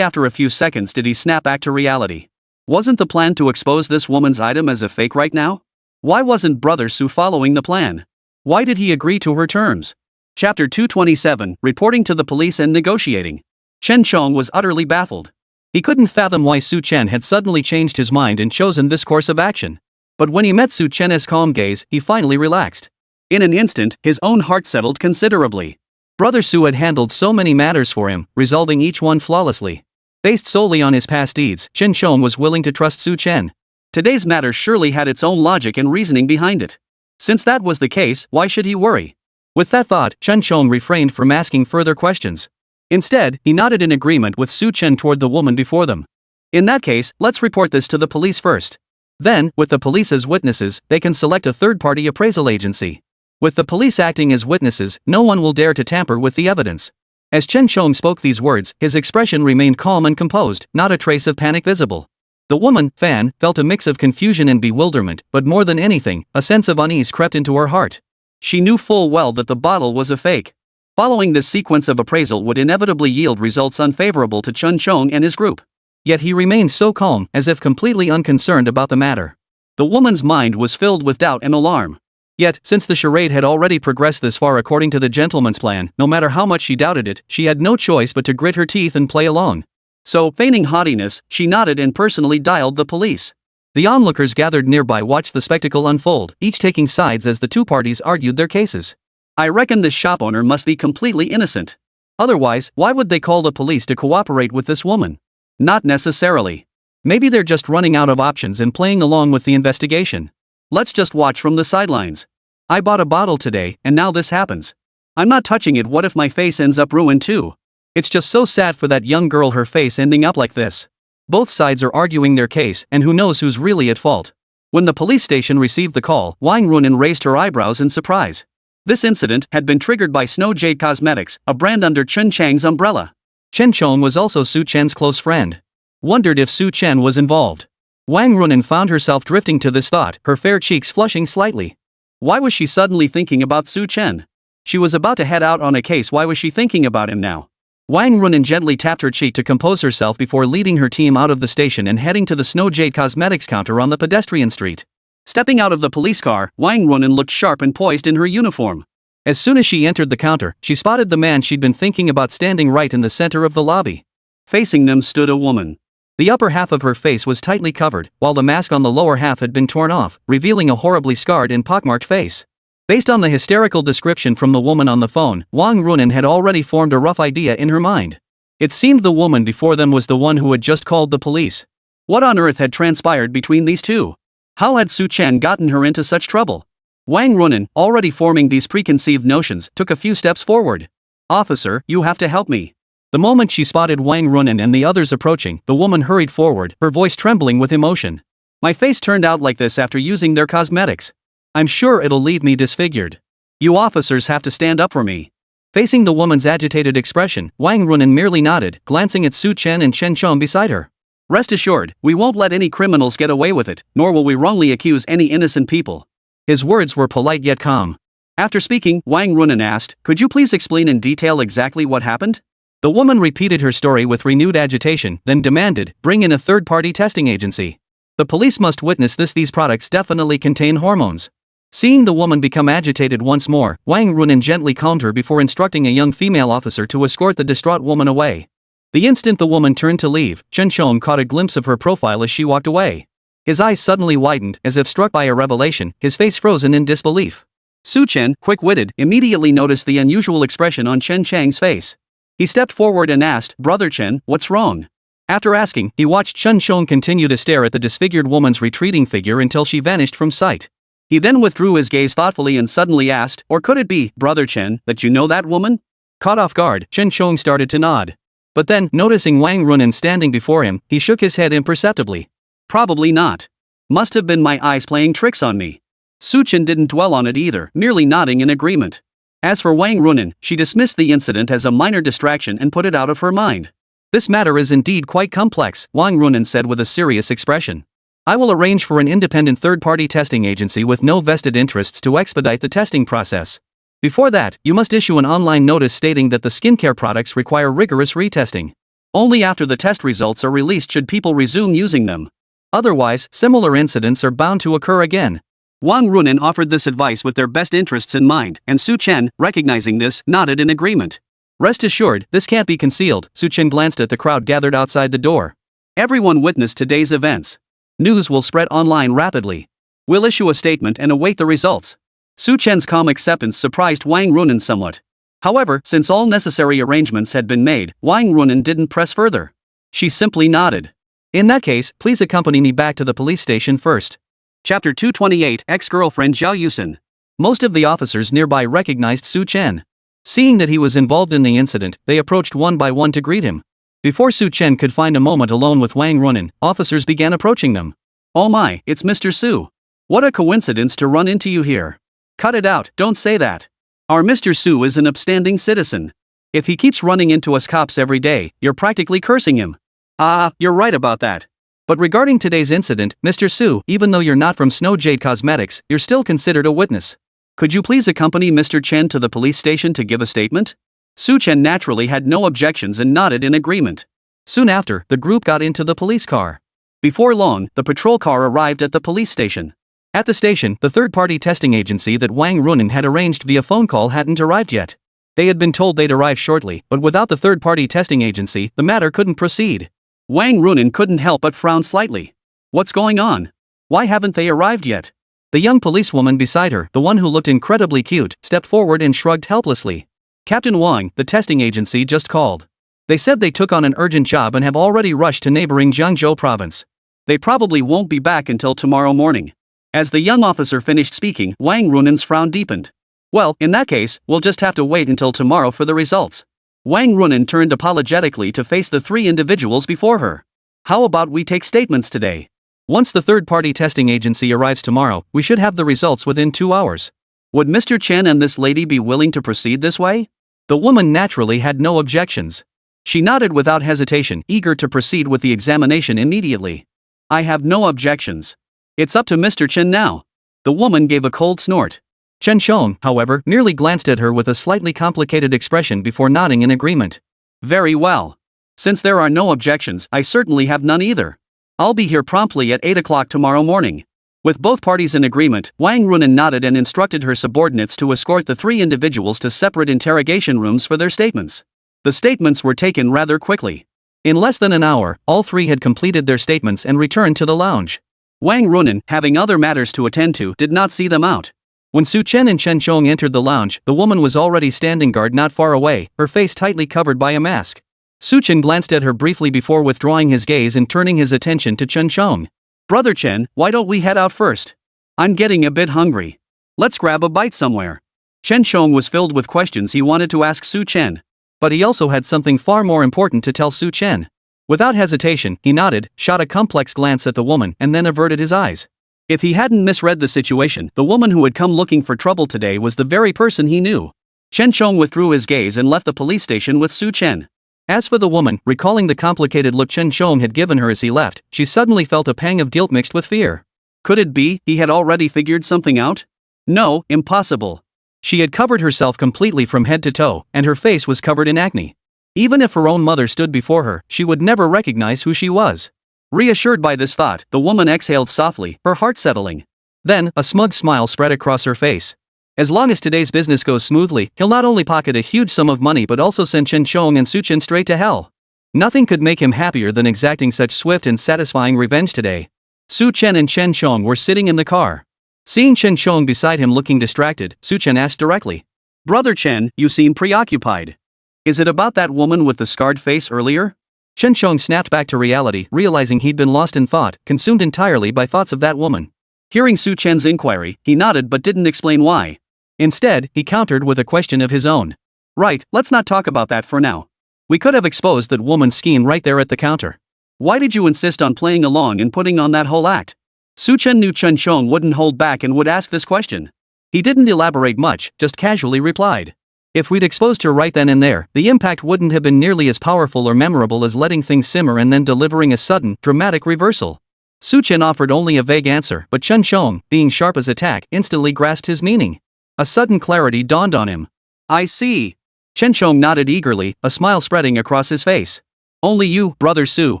after a few seconds did he snap back to reality. Wasn't the plan to expose this woman's item as a fake right now? Why wasn't Brother Su following the plan? Why did he agree to her terms? Chapter 227, Reporting to the Police and Negotiating. Chen Shong was utterly baffled. He couldn't fathom why Chen had suddenly changed his mind and chosen this course of action. But when he met Chen's calm gaze, he finally relaxed. In an instant, his own heart settled considerably. Brother Su had handled so many matters for him, resolving each one flawlessly. Based solely on his past deeds, Chen Shong was willing to trust Chen. Today's matter surely had its own logic and reasoning behind it. Since that was the case, why should he worry? With that thought, Chen Shong refrained from asking further questions. Instead, he nodded in agreement with Chen toward the woman before them. In that case, let's report this to the police first. Then, with the police as witnesses, they can select a third-party appraisal agency. With the police acting as witnesses, no one will dare to tamper with the evidence. As Chen Shong spoke these words, his expression remained calm and composed, not a trace of panic visible. The woman, Fan, felt a mix of confusion and bewilderment, but more than anything, a sense of unease crept into her heart. She knew full well that the bottle was a fake. Following this sequence of appraisal would inevitably yield results unfavorable to Chen Shong and his group. Yet he remained so calm, as if completely unconcerned about the matter. The woman's mind was filled with doubt and alarm. Yet, since the charade had already progressed this far according to the gentleman's plan, no matter how much she doubted it, she had no choice but to grit her teeth and play along. So, feigning haughtiness, she nodded and personally dialed the police. The onlookers gathered nearby watched the spectacle unfold, each taking sides as the two parties argued their cases. I reckon this shop owner must be completely innocent. Otherwise, why would they call the police to cooperate with this woman? Not necessarily. Maybe they're just running out of options and playing along with the investigation. Let's just watch from the sidelines. I bought a bottle today, and now this happens. I'm not touching it. What if my face ends up ruined too? It's just so sad for that young girl, her face ending up like this. Both sides are arguing their case, and who knows who's really at fault. When the police station received the call, Wang Runin raised her eyebrows in surprise. This incident had been triggered by Snow Jade Cosmetics, a brand under Chen Chang's umbrella. Chen Chong was also Su Chen's close friend. Wondered if Su Chen was involved. Wang Runin found herself drifting to this thought, her fair cheeks flushing slightly. Why was she suddenly thinking about Su Chen? She was about to head out on a case. Why was she thinking about him now? Wang Runin gently tapped her cheek to compose herself before leading her team out of the station and heading to the Snow Jade Cosmetics counter on the pedestrian street. Stepping out of the police car, Wang Runin looked sharp and poised in her uniform. As soon as she entered the counter, she spotted the man she'd been thinking about standing right in the center of the lobby. Facing them stood a woman. The upper half of her face was tightly covered, while the mask on the lower half had been torn off, revealing a horribly scarred and pockmarked face. Based on the hysterical description from the woman on the phone, Wang Runin had already formed a rough idea in her mind. It seemed the woman before them was the one who had just called the police. What on earth had transpired between these two? How had Su Chen gotten her into such trouble? Wang Runin, already forming these preconceived notions, took a few steps forward. "Officer, you have to help me." The moment she spotted Wang Runin and the others approaching, the woman hurried forward, her voice trembling with emotion. "My face turned out like this after using their cosmetics. I'm sure it'll leave me disfigured. You officers have to stand up for me." Facing the woman's agitated expression, Wang Runin merely nodded, glancing at Su Chen and Chen Chong beside her. "Rest assured, we won't let any criminals get away with it, nor will we wrongly accuse any innocent people." His words were polite yet calm. After speaking, Wang Runin asked, "Could you please explain in detail exactly what happened?" The woman repeated her story with renewed agitation, then demanded, "Bring in a third-party testing agency. The police must witness this. These products definitely contain hormones." Seeing the woman become agitated once more, Wang Runin gently calmed her before instructing a young female officer to escort the distraught woman away. The instant the woman turned to leave, Chen Chong caught a glimpse of her profile as she walked away. His eyes suddenly widened, as if struck by a revelation, his face frozen in disbelief. Su Chen, quick-witted, immediately noticed the unusual expression on Chen Chang's face. He stepped forward and asked, "Brother Chen, what's wrong?" After asking, he watched Chen Chong continue to stare at the disfigured woman's retreating figure until she vanished from sight. He then withdrew his gaze thoughtfully and suddenly asked, "Or could it be, Brother Chen, that you know that woman?" Caught off guard, Chen Chong started to nod. But then, noticing Wang Runin standing before him, he shook his head imperceptibly. "Probably not. Must have been my eyes playing tricks on me." Su Chen didn't dwell on it either, merely nodding in agreement. As for Wang Runin, she dismissed the incident as a minor distraction and put it out of her mind. "This matter is indeed quite complex," Wang Runin said with a serious expression. "I will arrange for an independent third-party testing agency with no vested interests to expedite the testing process. Before that, you must issue an online notice stating that the skincare products require rigorous retesting. Only after the test results are released should people resume using them. Otherwise, similar incidents are bound to occur again." Wang Runin offered this advice with their best interests in mind, and Su Chen, recognizing this, nodded in agreement. "Rest assured, this can't be concealed." Su Chen glanced at the crowd gathered outside the door. "Everyone witnessed today's events. News will spread online rapidly. We'll issue a statement and await the results." Su Chen's calm acceptance surprised Wang Runin somewhat. However, since all necessary arrangements had been made, Wang Runin didn't press further. She simply nodded. "In that case, please accompany me back to the police station first." Chapter 228, Ex-Girlfriend Zhao Yusin. Most of the officers nearby recognized Su Chen. Seeing that he was involved in the incident, they approached one by one to greet him. Before Su Chen could find a moment alone with Wang Runin, officers began approaching them. "Oh my, it's Mr. Su. What a coincidence to run into you here." "Cut it out, don't say that. Our Mr. Su is an upstanding citizen. If he keeps running into us cops every day, you're practically cursing him." "Ah, you're right about that. But regarding today's incident, Mr. Su, even though you're not from Snow Jade Cosmetics, you're still considered a witness. Could you please accompany Mr. Chen to the police station to give a statement?" Su Chen naturally had no objections and nodded in agreement. Soon after, the group got into the police car. Before long, the patrol car arrived at the police station. At the station, the third-party testing agency that Wang Runin had arranged via phone call hadn't arrived yet. They had been told they'd arrive shortly, but without the third-party testing agency, the matter couldn't proceed. Wang Runin couldn't help but frown slightly. What's going on? Why haven't they arrived yet? The young policewoman beside her, the one who looked incredibly cute, stepped forward and shrugged helplessly. "Captain Wang, the testing agency just called. They said they took on an urgent job and have already rushed to neighboring Jiangzhou province. They probably won't be back until tomorrow morning." As the young officer finished speaking, Wang Runen's frown deepened. Well, in that case, we'll just have to wait until tomorrow for the results. Wang Runen turned apologetically to face the three individuals before her. How about we take statements today? Once the third-party testing agency arrives tomorrow, we should have the results within 2 hours. Would Mr. Chen and this lady be willing to proceed this way? The woman naturally had no objections. She nodded without hesitation, eager to proceed with the examination immediately. I have no objections. It's up to Mr. Chen now. The woman gave a cold snort. Chen Xiong, however, merely glanced at her with a slightly complicated expression before nodding in agreement. Very well. Since there are no objections, I certainly have none either. I'll be here promptly at 8 o'clock tomorrow morning. With both parties in agreement, Wang Runen nodded and instructed her subordinates to escort the three individuals to separate interrogation rooms for their statements. The statements were taken rather quickly. In less than an hour, all three had completed their statements and returned to the lounge. Wang Runen, having other matters to attend to, did not see them out. When Su Chen and Chen Xiong entered the lounge, the woman was already standing guard not far away, her face tightly covered by a mask. Su Chen glanced at her briefly before withdrawing his gaze and turning his attention to Chen Xiong. Brother Chen, why don't we head out first? I'm getting a bit hungry. Let's grab a bite somewhere. Chen Xiong was filled with questions he wanted to ask Su Chen. But he also had something far more important to tell Su Chen. Without hesitation, he nodded, shot a complex glance at the woman, and then averted his eyes. If he hadn't misread the situation, the woman who had come looking for trouble today was the very person he knew. Chen Xiong withdrew his gaze and left the police station with Su Chen. As for the woman, recalling the complicated look Chen Xiong had given her as he left, she suddenly felt a pang of guilt mixed with fear. Could it be he had already figured something out? No, impossible. She had covered herself completely from head to toe, and her face was covered in acne. Even if her own mother stood before her, she would never recognize who she was. Reassured by this thought, the woman exhaled softly, her heart settling. Then, a smug smile spread across her face. As long as today's business goes smoothly, he'll not only pocket a huge sum of money but also send Chen Xiong and Su Chen straight to hell. Nothing could make him happier than exacting such swift and satisfying revenge today. Su Chen and Chen Xiong were sitting in the car. Seeing Chen Xiong beside him looking distracted, Su Chen asked directly. Brother Chen, you seem preoccupied. Is it about that woman with the scarred face earlier? Chen Xiong snapped back to reality, realizing he'd been lost in thought, consumed entirely by thoughts of that woman. Hearing Su Chen's inquiry, he nodded but didn't explain why. Instead, he countered with a question of his own. Right, let's not talk about that for now. We could have exposed that woman's scheme right there at the counter. Why did you insist on playing along and putting on that whole act? Su Chen knew Chen Xiong wouldn't hold back and would ask this question. He didn't elaborate much, just casually replied. If we'd exposed her right then and there, the impact wouldn't have been nearly as powerful or memorable as letting things simmer and then delivering a sudden, dramatic reversal. Su Chen offered only a vague answer, but Chen Xiong, being sharp as a tack, instantly grasped his meaning. A sudden clarity dawned on him. I see. Chen Xiong nodded eagerly, a smile spreading across his face. Only you, Brother Su,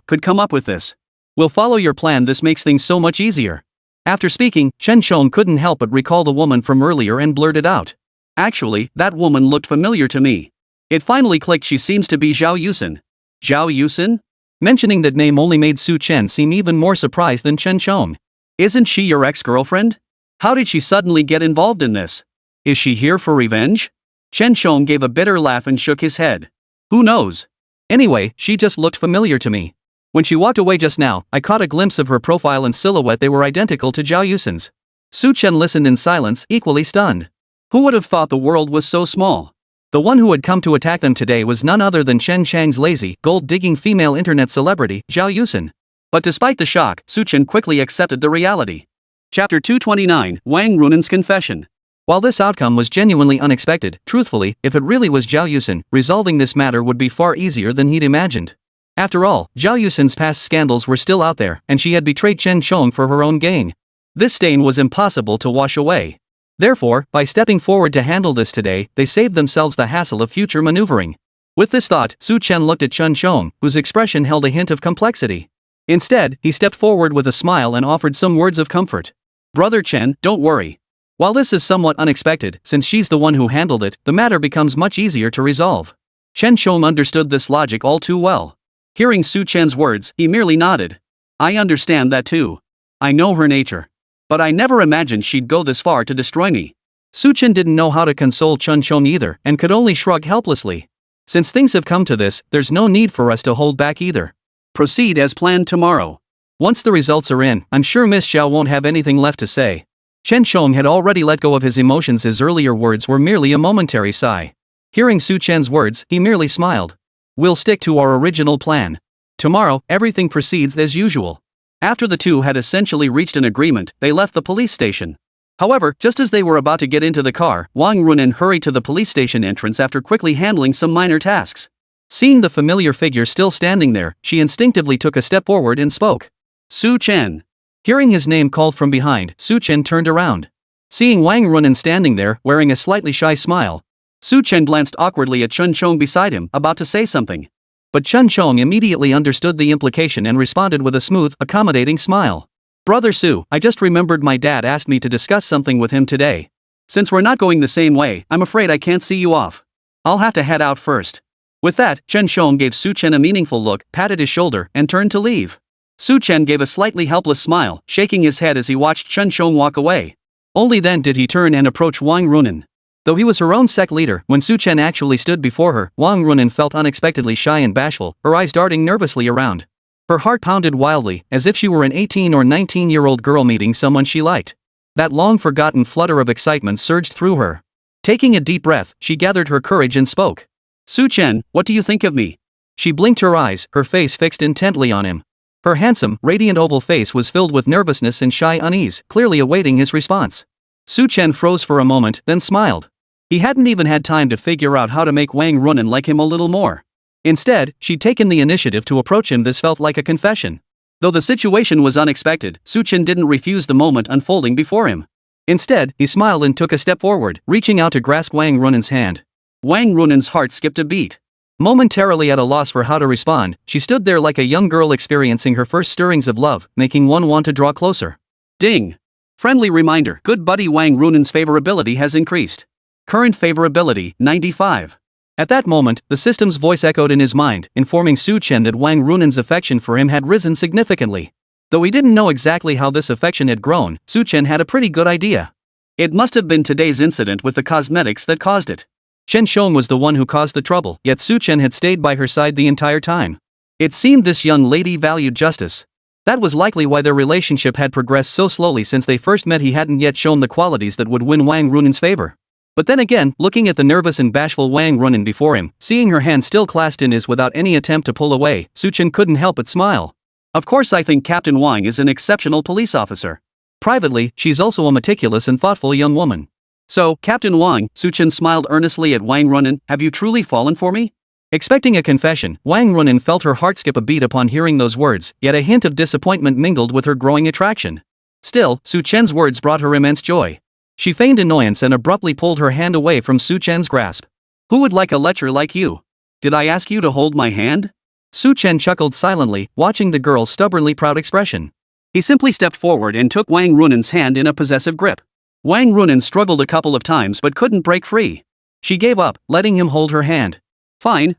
could come up with this. We'll follow your plan, this makes things so much easier. After speaking, Chen Xiong couldn't help but recall the woman from earlier and blurted out. Actually, that woman looked familiar to me. It finally clicked, she seems to be Zhao Yusen. Zhao Yusen? Mentioning that name only made Su Chen seem even more surprised than Chen Xiong. Isn't she your ex-girlfriend? How did she suddenly get involved in this? Is she here for revenge? Chen Xiong gave a bitter laugh and shook his head. Who knows? Anyway, she just looked familiar to me. When she walked away just now, I caught a glimpse of her profile and silhouette, they were identical to Zhao Yusen's. Su Chen listened in silence, equally stunned. Who would have thought the world was so small? The one who had come to attack them today was none other than Chen Chang's lazy, gold-digging female internet celebrity, Zhao Yusen. But despite the shock, Su Chen quickly accepted the reality. Chapter 229, Wang Runen's Confession. While this outcome was genuinely unexpected, truthfully, if it really was Zhao Yusen, resolving this matter would be far easier than he'd imagined. After all, Zhao Yusen's past scandals were still out there, and she had betrayed Chen Xiong for her own gain. This stain was impossible to wash away. Therefore, by stepping forward to handle this today, they saved themselves the hassle of future maneuvering. With this thought, Su Chen looked at Chen Xiong, whose expression held a hint of complexity. Instead, he stepped forward with a smile and offered some words of comfort. Brother Chen, don't worry. While this is somewhat unexpected, since she's the one who handled it, the matter becomes much easier to resolve. Chen Xiong understood this logic all too well. Hearing Su Chen's words, he merely nodded. I understand that too. I know her nature. But I never imagined she'd go this far to destroy me. Su Chen didn't know how to console Chen Xiong either, and could only shrug helplessly. Since things have come to this, there's no need for us to hold back either. Proceed as planned tomorrow. Once the results are in, I'm sure Miss Xiao won't have anything left to say. Chen Chong had already let go of his emotions. His earlier words were merely a momentary sigh. Hearing Su Chen's words, he merely smiled. We'll stick to our original plan. Tomorrow, everything proceeds as usual. After the two had essentially reached an agreement, they left the police station. However, just as they were about to get into the car, Wang Runen hurried to the police station entrance after quickly handling some minor tasks. Seeing the familiar figure still standing there, she instinctively took a step forward and spoke. Su Chen. Hearing his name called from behind, Su Chen turned around. Seeing Wang Runen standing there, wearing a slightly shy smile, Su Chen glanced awkwardly at Chen Chong beside him, about to say something. But Chen Chong immediately understood the implication and responded with a smooth, accommodating smile. Brother Su, I just remembered my dad asked me to discuss something with him today. Since we're not going the same way, I'm afraid I can't see you off. I'll have to head out first. With that, Chen Chong gave Su Chen a meaningful look, patted his shoulder, and turned to leave. Su Chen gave a slightly helpless smile, shaking his head as he watched Chen Chong walk away. Only then did he turn and approach Wang Runen. Though he was her own sect leader, when Su Chen actually stood before her, Wang Runen felt unexpectedly shy and bashful, her eyes darting nervously around. Her heart pounded wildly, as if she were an 18 or 19-year-old girl meeting someone she liked. That long-forgotten flutter of excitement surged through her. Taking a deep breath, she gathered her courage and spoke. Su Chen, what do you think of me? She blinked her eyes, her face fixed intently on him. Her handsome, radiant oval face was filled with nervousness and shy unease, clearly awaiting his response. Su Chen froze for a moment, then smiled. He hadn't even had time to figure out how to make Wang Runen like him a little more. Instead, she'd taken the initiative to approach him. This felt like a confession. Though the situation was unexpected, Su Chen didn't refuse the moment unfolding before him. Instead, he smiled and took a step forward, reaching out to grasp Wang Runen's hand. Wang Runen's heart skipped a beat. Momentarily at a loss for how to respond, she stood there like a young girl experiencing her first stirrings of love, making one want to draw closer. Ding! Friendly reminder, good buddy Wang Runen's favorability has increased. Current favorability, 95. At that moment, the system's voice echoed in his mind, informing Su Chen that Wang Runen's affection for him had risen significantly. Though he didn't know exactly how this affection had grown, Su Chen had a pretty good idea. It must have been today's incident with the cosmetics that caused it. Chen Xiong was the one who caused the trouble, yet Su Chen had stayed by her side the entire time. It seemed this young lady valued justice. That was likely why their relationship had progressed so slowly since they first met. He hadn't yet shown the qualities that would win Wang Runen's favor. But then again, looking at the nervous and bashful Wang Runen before him, seeing her hand still clasped in his without any attempt to pull away, Su Chen couldn't help but smile. Of course, I think Captain Wang is an exceptional police officer. Privately, she's also a meticulous and thoughtful young woman. So, Captain Wang, Su Chen smiled earnestly at Wang Runen, have you truly fallen for me? Expecting a confession, Wang Runen felt her heart skip a beat upon hearing those words, yet a hint of disappointment mingled with her growing attraction. Still, Su Chen's words brought her immense joy. She feigned annoyance and abruptly pulled her hand away from Su Chen's grasp. Who would like a lecher like you? Did I ask you to hold my hand? Su Chen chuckled silently, watching the girl's stubbornly proud expression. He simply stepped forward and took Wang Runen's hand in a possessive grip. Wang Runen struggled a couple of times but couldn't break free. She gave up, letting him hold her hand. Fine.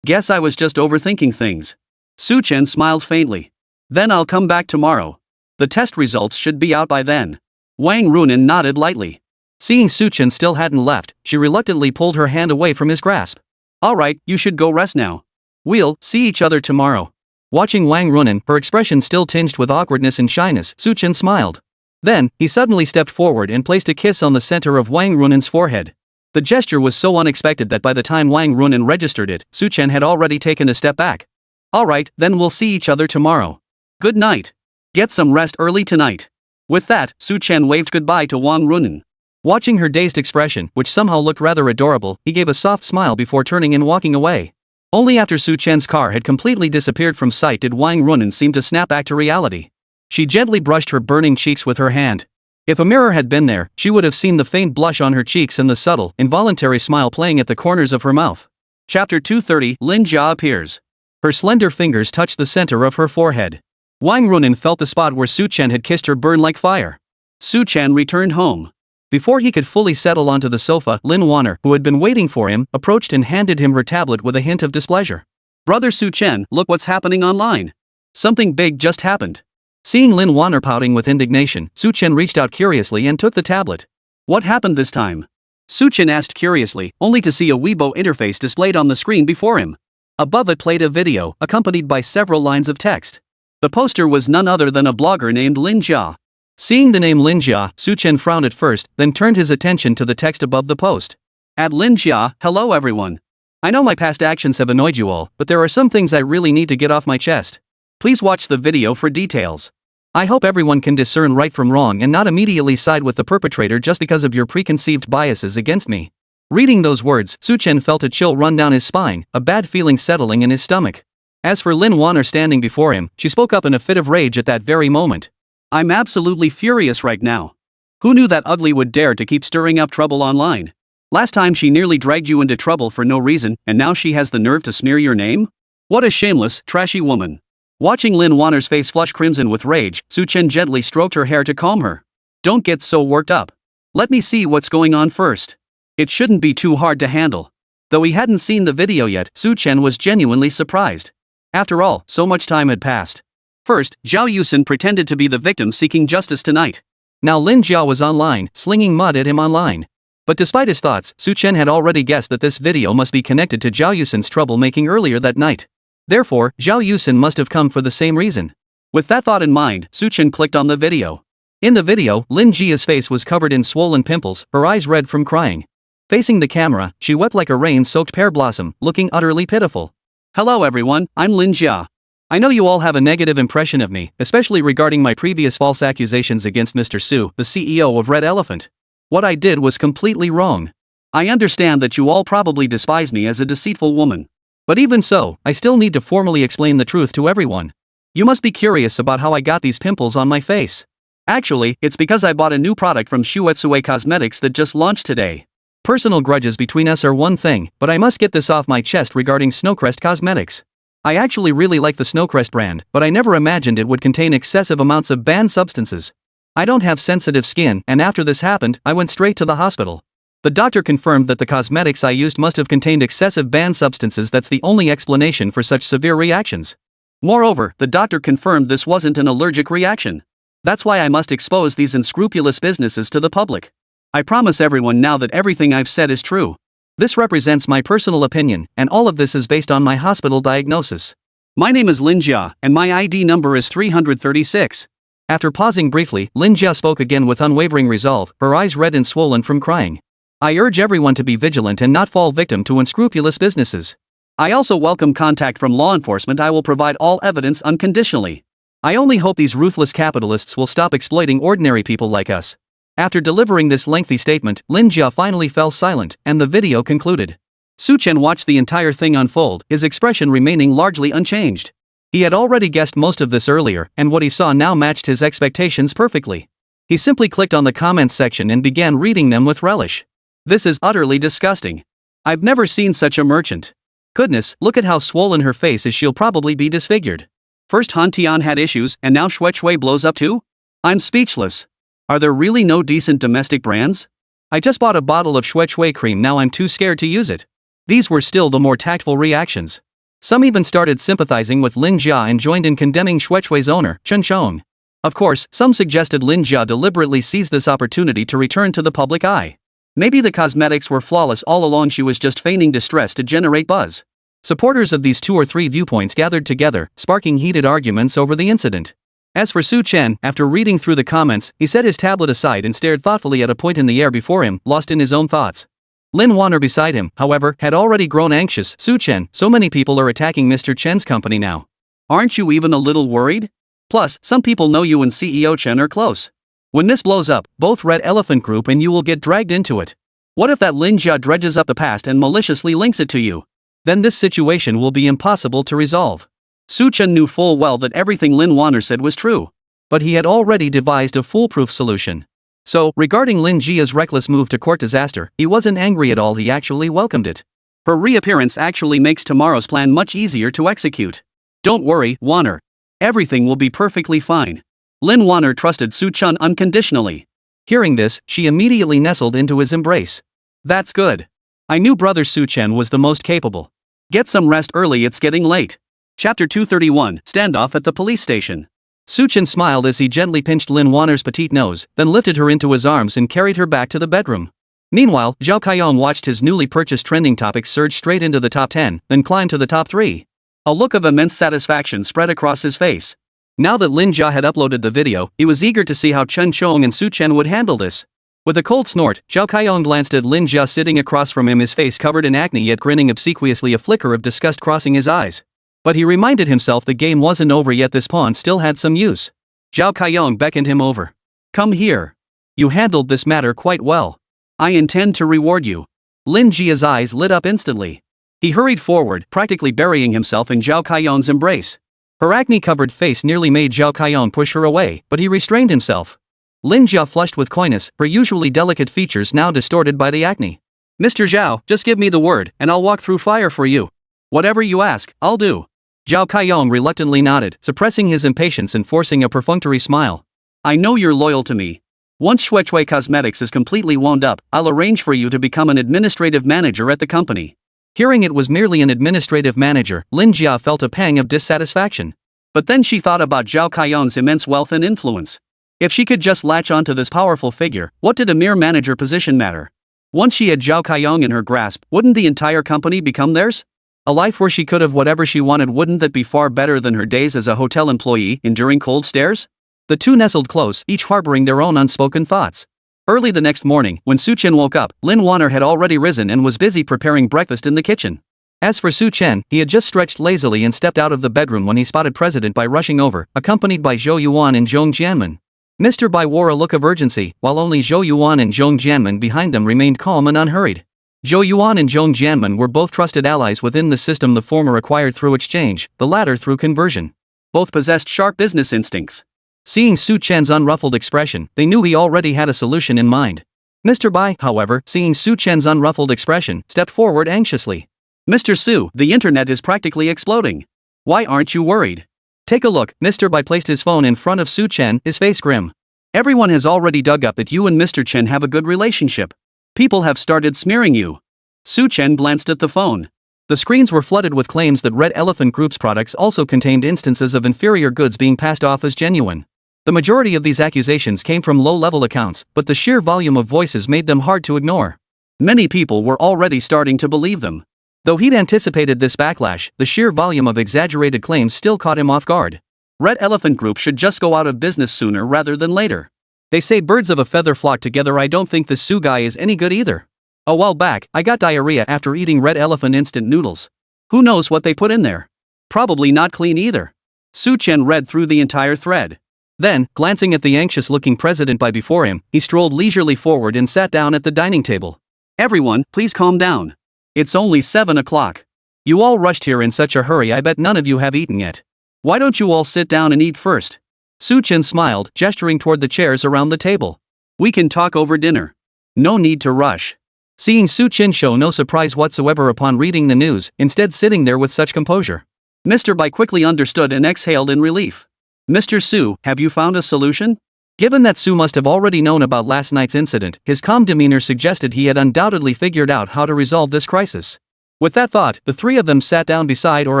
Guess I was just overthinking things. Su Chen smiled faintly. Then I'll come back tomorrow. The test results should be out by then. Wang Runen nodded lightly. Seeing Su Chen still hadn't left, she reluctantly pulled her hand away from his grasp. Alright, you should go rest now. We'll see each other tomorrow. Watching Wang Runen, her expression still tinged with awkwardness and shyness, Su Chen smiled. Then, he suddenly stepped forward and placed a kiss on the center of Wang Runen's forehead. The gesture was so unexpected that by the time Wang Runen registered it, Su Chen had already taken a step back. Alright, then we'll see each other tomorrow. Good night. Get some rest early tonight. With that, Su Chen waved goodbye to Wang Runen. Watching her dazed expression, which somehow looked rather adorable, he gave a soft smile before turning and walking away. Only after Su Chen's car had completely disappeared from sight did Wang Runen seem to snap back to reality. She gently brushed her burning cheeks with her hand. If a mirror had been there, she would have seen the faint blush on her cheeks and the subtle, involuntary smile playing at the corners of her mouth. Chapter 230, Lin Jia appears. Her slender fingers touched the center of her forehead. Wang Runen felt the spot where Su Chen had kissed her burn like fire. Su Chen returned home. Before he could fully settle onto the sofa, Lin Wanner, who had been waiting for him, approached and handed him her tablet with a hint of displeasure. Brother Su Chen, look what's happening online. Something big just happened. Seeing Lin Wanner pouting with indignation, Su Chen reached out curiously and took the tablet. What happened this time? Su Chen asked curiously, only to see a Weibo interface displayed on the screen before him. Above it played a video, accompanied by several lines of text. The poster was none other than a blogger named Lin Jia. Seeing the name Lin Jia, Chen frowned at first, then turned his attention to the text above the post. At Lin Jia, hello everyone. I know my past actions have annoyed you all, but there are some things I really need to get off my chest. Please watch the video for details. I hope everyone can discern right from wrong and not immediately side with the perpetrator just because of your preconceived biases against me. Reading those words, Chen felt a chill run down his spine, a bad feeling settling in his stomach. As for Lin Wanner standing before him, she spoke up in a fit of rage at that very moment. I'm absolutely furious right now. Who knew that ugly would dare to keep stirring up trouble online? Last time she nearly dragged you into trouble for no reason, and now she has the nerve to smear your name? What a shameless, trashy woman. Watching Lin Wanner's face flush crimson with rage, Chen gently stroked her hair to calm her. Don't get so worked up. Let me see what's going on first. It shouldn't be too hard to handle. Though he hadn't seen the video yet, Chen was genuinely surprised. After all, so much time had passed. First, Zhao Yusin pretended to be the victim seeking justice tonight. Now Lin Jia was online, slinging mud at him online. But despite his thoughts, Chen had already guessed that this video must be connected to Zhao Yusin's troublemaking earlier that night. Therefore, Zhao Yusin must have come for the same reason. With that thought in mind, Chen clicked on the video. In the video, Lin Jia's face was covered in swollen pimples, her eyes red from crying. Facing the camera, she wept like a rain-soaked pear blossom, looking utterly pitiful. Hello everyone, I'm Lin Jia. I know you all have a negative impression of me, especially regarding my previous false accusations against Mr. Su, the CEO of Red Elephant. What I did was completely wrong. I understand that you all probably despise me as a deceitful woman. But even so, I still need to formally explain the truth to everyone. You must be curious about how I got these pimples on my face. Actually, it's because I bought a new product from Shuetsue Cosmetics that just launched today. Personal grudges between us are one thing, but I must get this off my chest regarding Snowcrest Cosmetics. I actually really like the Snowcrest brand, but I never imagined it would contain excessive amounts of banned substances. I don't have sensitive skin, and after this happened, I went straight to the hospital. The doctor confirmed that the cosmetics I used must have contained excessive banned substances. That's the only explanation for such severe reactions. Moreover, the doctor confirmed this wasn't an allergic reaction. That's why I must expose these unscrupulous businesses to the public. I promise everyone now that everything I've said is true. This represents my personal opinion, and all of this is based on my hospital diagnosis. My name is Lin Jia, and my ID number is 336. After pausing briefly, Lin Jia spoke again with unwavering resolve, her eyes red and swollen from crying. I urge everyone to be vigilant and not fall victim to unscrupulous businesses. I also welcome contact from law enforcement. I will provide all evidence unconditionally. I only hope these ruthless capitalists will stop exploiting ordinary people like us. After delivering this lengthy statement, Lin Jia finally fell silent, and the video concluded. Chen watched the entire thing unfold, his expression remaining largely unchanged. He had already guessed most of this earlier, and what he saw now matched his expectations perfectly. He simply clicked on the comments section and began reading them with relish. This is utterly disgusting. I've never seen such a merchant. Goodness, look at how swollen her face is. She'll probably be disfigured. First Han Tian had issues, and now Shuetsui blows up too? I'm speechless. Are there really no decent domestic brands? I just bought a bottle of Shuetsui cream, now I'm too scared to use it. These were still the more tactful reactions. Some even started sympathizing with Lin Jia and joined in condemning Shuetsui's owner, Chen Chong. Of course, some suggested Lin Jia deliberately seized this opportunity to return to the public eye. Maybe the cosmetics were flawless all along, she was just feigning distress to generate buzz. Supporters of these 2 or 3 viewpoints gathered together, sparking heated arguments over the incident. As for Chen, after reading through the comments, he set his tablet aside and stared thoughtfully at a point in the air before him, lost in his own thoughts. Lin Wanner beside him, however, had already grown anxious. Chen, so many people are attacking Mr. Chen's company now. Aren't you even a little worried? Plus, some people know you and CEO Chen are close. When this blows up, both Red Elephant Group and you will get dragged into it. What if that Lin Jia dredges up the past and maliciously links it to you? Then this situation will be impossible to resolve. Chen knew full well that everything Lin Wanner said was true. But he had already devised a foolproof solution. So, regarding Lin Jia's reckless move to court disaster, he wasn't angry at all, he actually welcomed it. Her reappearance actually makes tomorrow's plan much easier to execute. Don't worry, Wanner. Everything will be perfectly fine. Lin Wanner trusted Chen unconditionally. Hearing this, she immediately nestled into his embrace. That's good. I knew brother Chen was the most capable. Get some rest early, it's getting late. Chapter 231, Standoff at the Police Station. Chen smiled as he gently pinched Lin Wanner's petite nose, then lifted her into his arms and carried her back to the bedroom. Meanwhile, Zhao Kaiyong watched his newly purchased trending topics surge straight into the top 10, then climb to the top 3. A look of immense satisfaction spread across his face. Now that Lin Jia had uploaded the video, he was eager to see how Chen Chong and Su Chen would handle this. With a cold snort, Zhao Kaiyong glanced at Lin Jia sitting across from him, his face covered in acne yet grinning obsequiously, a flicker of disgust crossing his eyes. But he reminded himself the game wasn't over yet, this pawn still had some use. Zhao Kaiyong beckoned him over. Come here. You handled this matter quite well. I intend to reward you. Lin Jia's eyes lit up instantly. He hurried forward, practically burying himself in Zhao Kaiyong's embrace. Her acne-covered face nearly made Zhao Kaiyong push her away, but he restrained himself. Lin Jia flushed with coyness, her usually delicate features now distorted by the acne. Mr. Zhao, just give me the word, and I'll walk through fire for you. Whatever you ask, I'll do. Zhao Kaiyong reluctantly nodded, suppressing his impatience and forcing a perfunctory smile. I know you're loyal to me. Once Shuechui Cosmetics is completely wound up, I'll arrange for you to become an administrative manager at the company. Hearing it was merely an administrative manager, Lin Jia felt a pang of dissatisfaction. But then she thought about Zhao Kaiyong's immense wealth and influence. If she could just latch onto this powerful figure, what did a mere manager position matter? Once she had Zhao Kaiyong in her grasp, wouldn't the entire company become theirs? A life where she could have whatever she wanted, wouldn't that be far better than her days as a hotel employee, enduring cold stares? The two nestled close, each harboring their own unspoken thoughts. Early the next morning, when Su Chen woke up, Lin Wanner had already risen and was busy preparing breakfast in the kitchen. As for Su Chen, he had just stretched lazily and stepped out of the bedroom when he spotted President Bai rushing over, accompanied by Zhou Yuan and Zhong Jianmen. Mr. Bai wore a look of urgency, while only Zhou Yuan and Zhong Jianmen behind them remained calm and unhurried. Zhou Yuan and Zhong Jianmen were both trusted allies within the system, the former acquired through exchange, the latter through conversion. Both possessed sharp business instincts. Seeing Su Chen's unruffled expression, they knew he already had a solution in mind. Mr. Bai, however, seeing Su Chen's unruffled expression, stepped forward anxiously. Mr. Su, the internet is practically exploding. Why aren't you worried? Take a look. Mr. Bai placed his phone in front of Su Chen, his face grim. Everyone has already dug up that you and Mr. Chen have a good relationship. People have started smearing you. Su Chen glanced at the phone. The screens were flooded with claims that Red Elephant Group's products also contained instances of inferior goods being passed off as genuine. The majority of these accusations came from low-level accounts, but the sheer volume of voices made them hard to ignore. Many people were already starting to believe them. Though he'd anticipated this backlash, the sheer volume of exaggerated claims still caught him off guard. Red Elephant Group should just go out of business sooner rather than later. They say birds of a feather flock together. I don't think this Su guy is any good either. A while back, I got diarrhea after eating Red Elephant instant noodles. Who knows what they put in there? Probably not clean either. Su Chen read through the entire thread. Then, glancing at the anxious-looking President Bai before him, he strolled leisurely forward and sat down at the dining table. Everyone, please calm down. It's only 7 o'clock. You all rushed here in such a hurry. I bet none of you have eaten yet. Why don't you all sit down and eat first? Su Chen smiled, gesturing toward the chairs around the table. We can talk over dinner. No need to rush. Seeing Su Chen show no surprise whatsoever upon reading the news, instead sitting there with such composure, Mr. Bai quickly understood and exhaled in relief. Mr. Su, have you found a solution? Given that Su must have already known about last night's incident, his calm demeanor suggested he had undoubtedly figured out how to resolve this crisis. With that thought, the three of them sat down beside or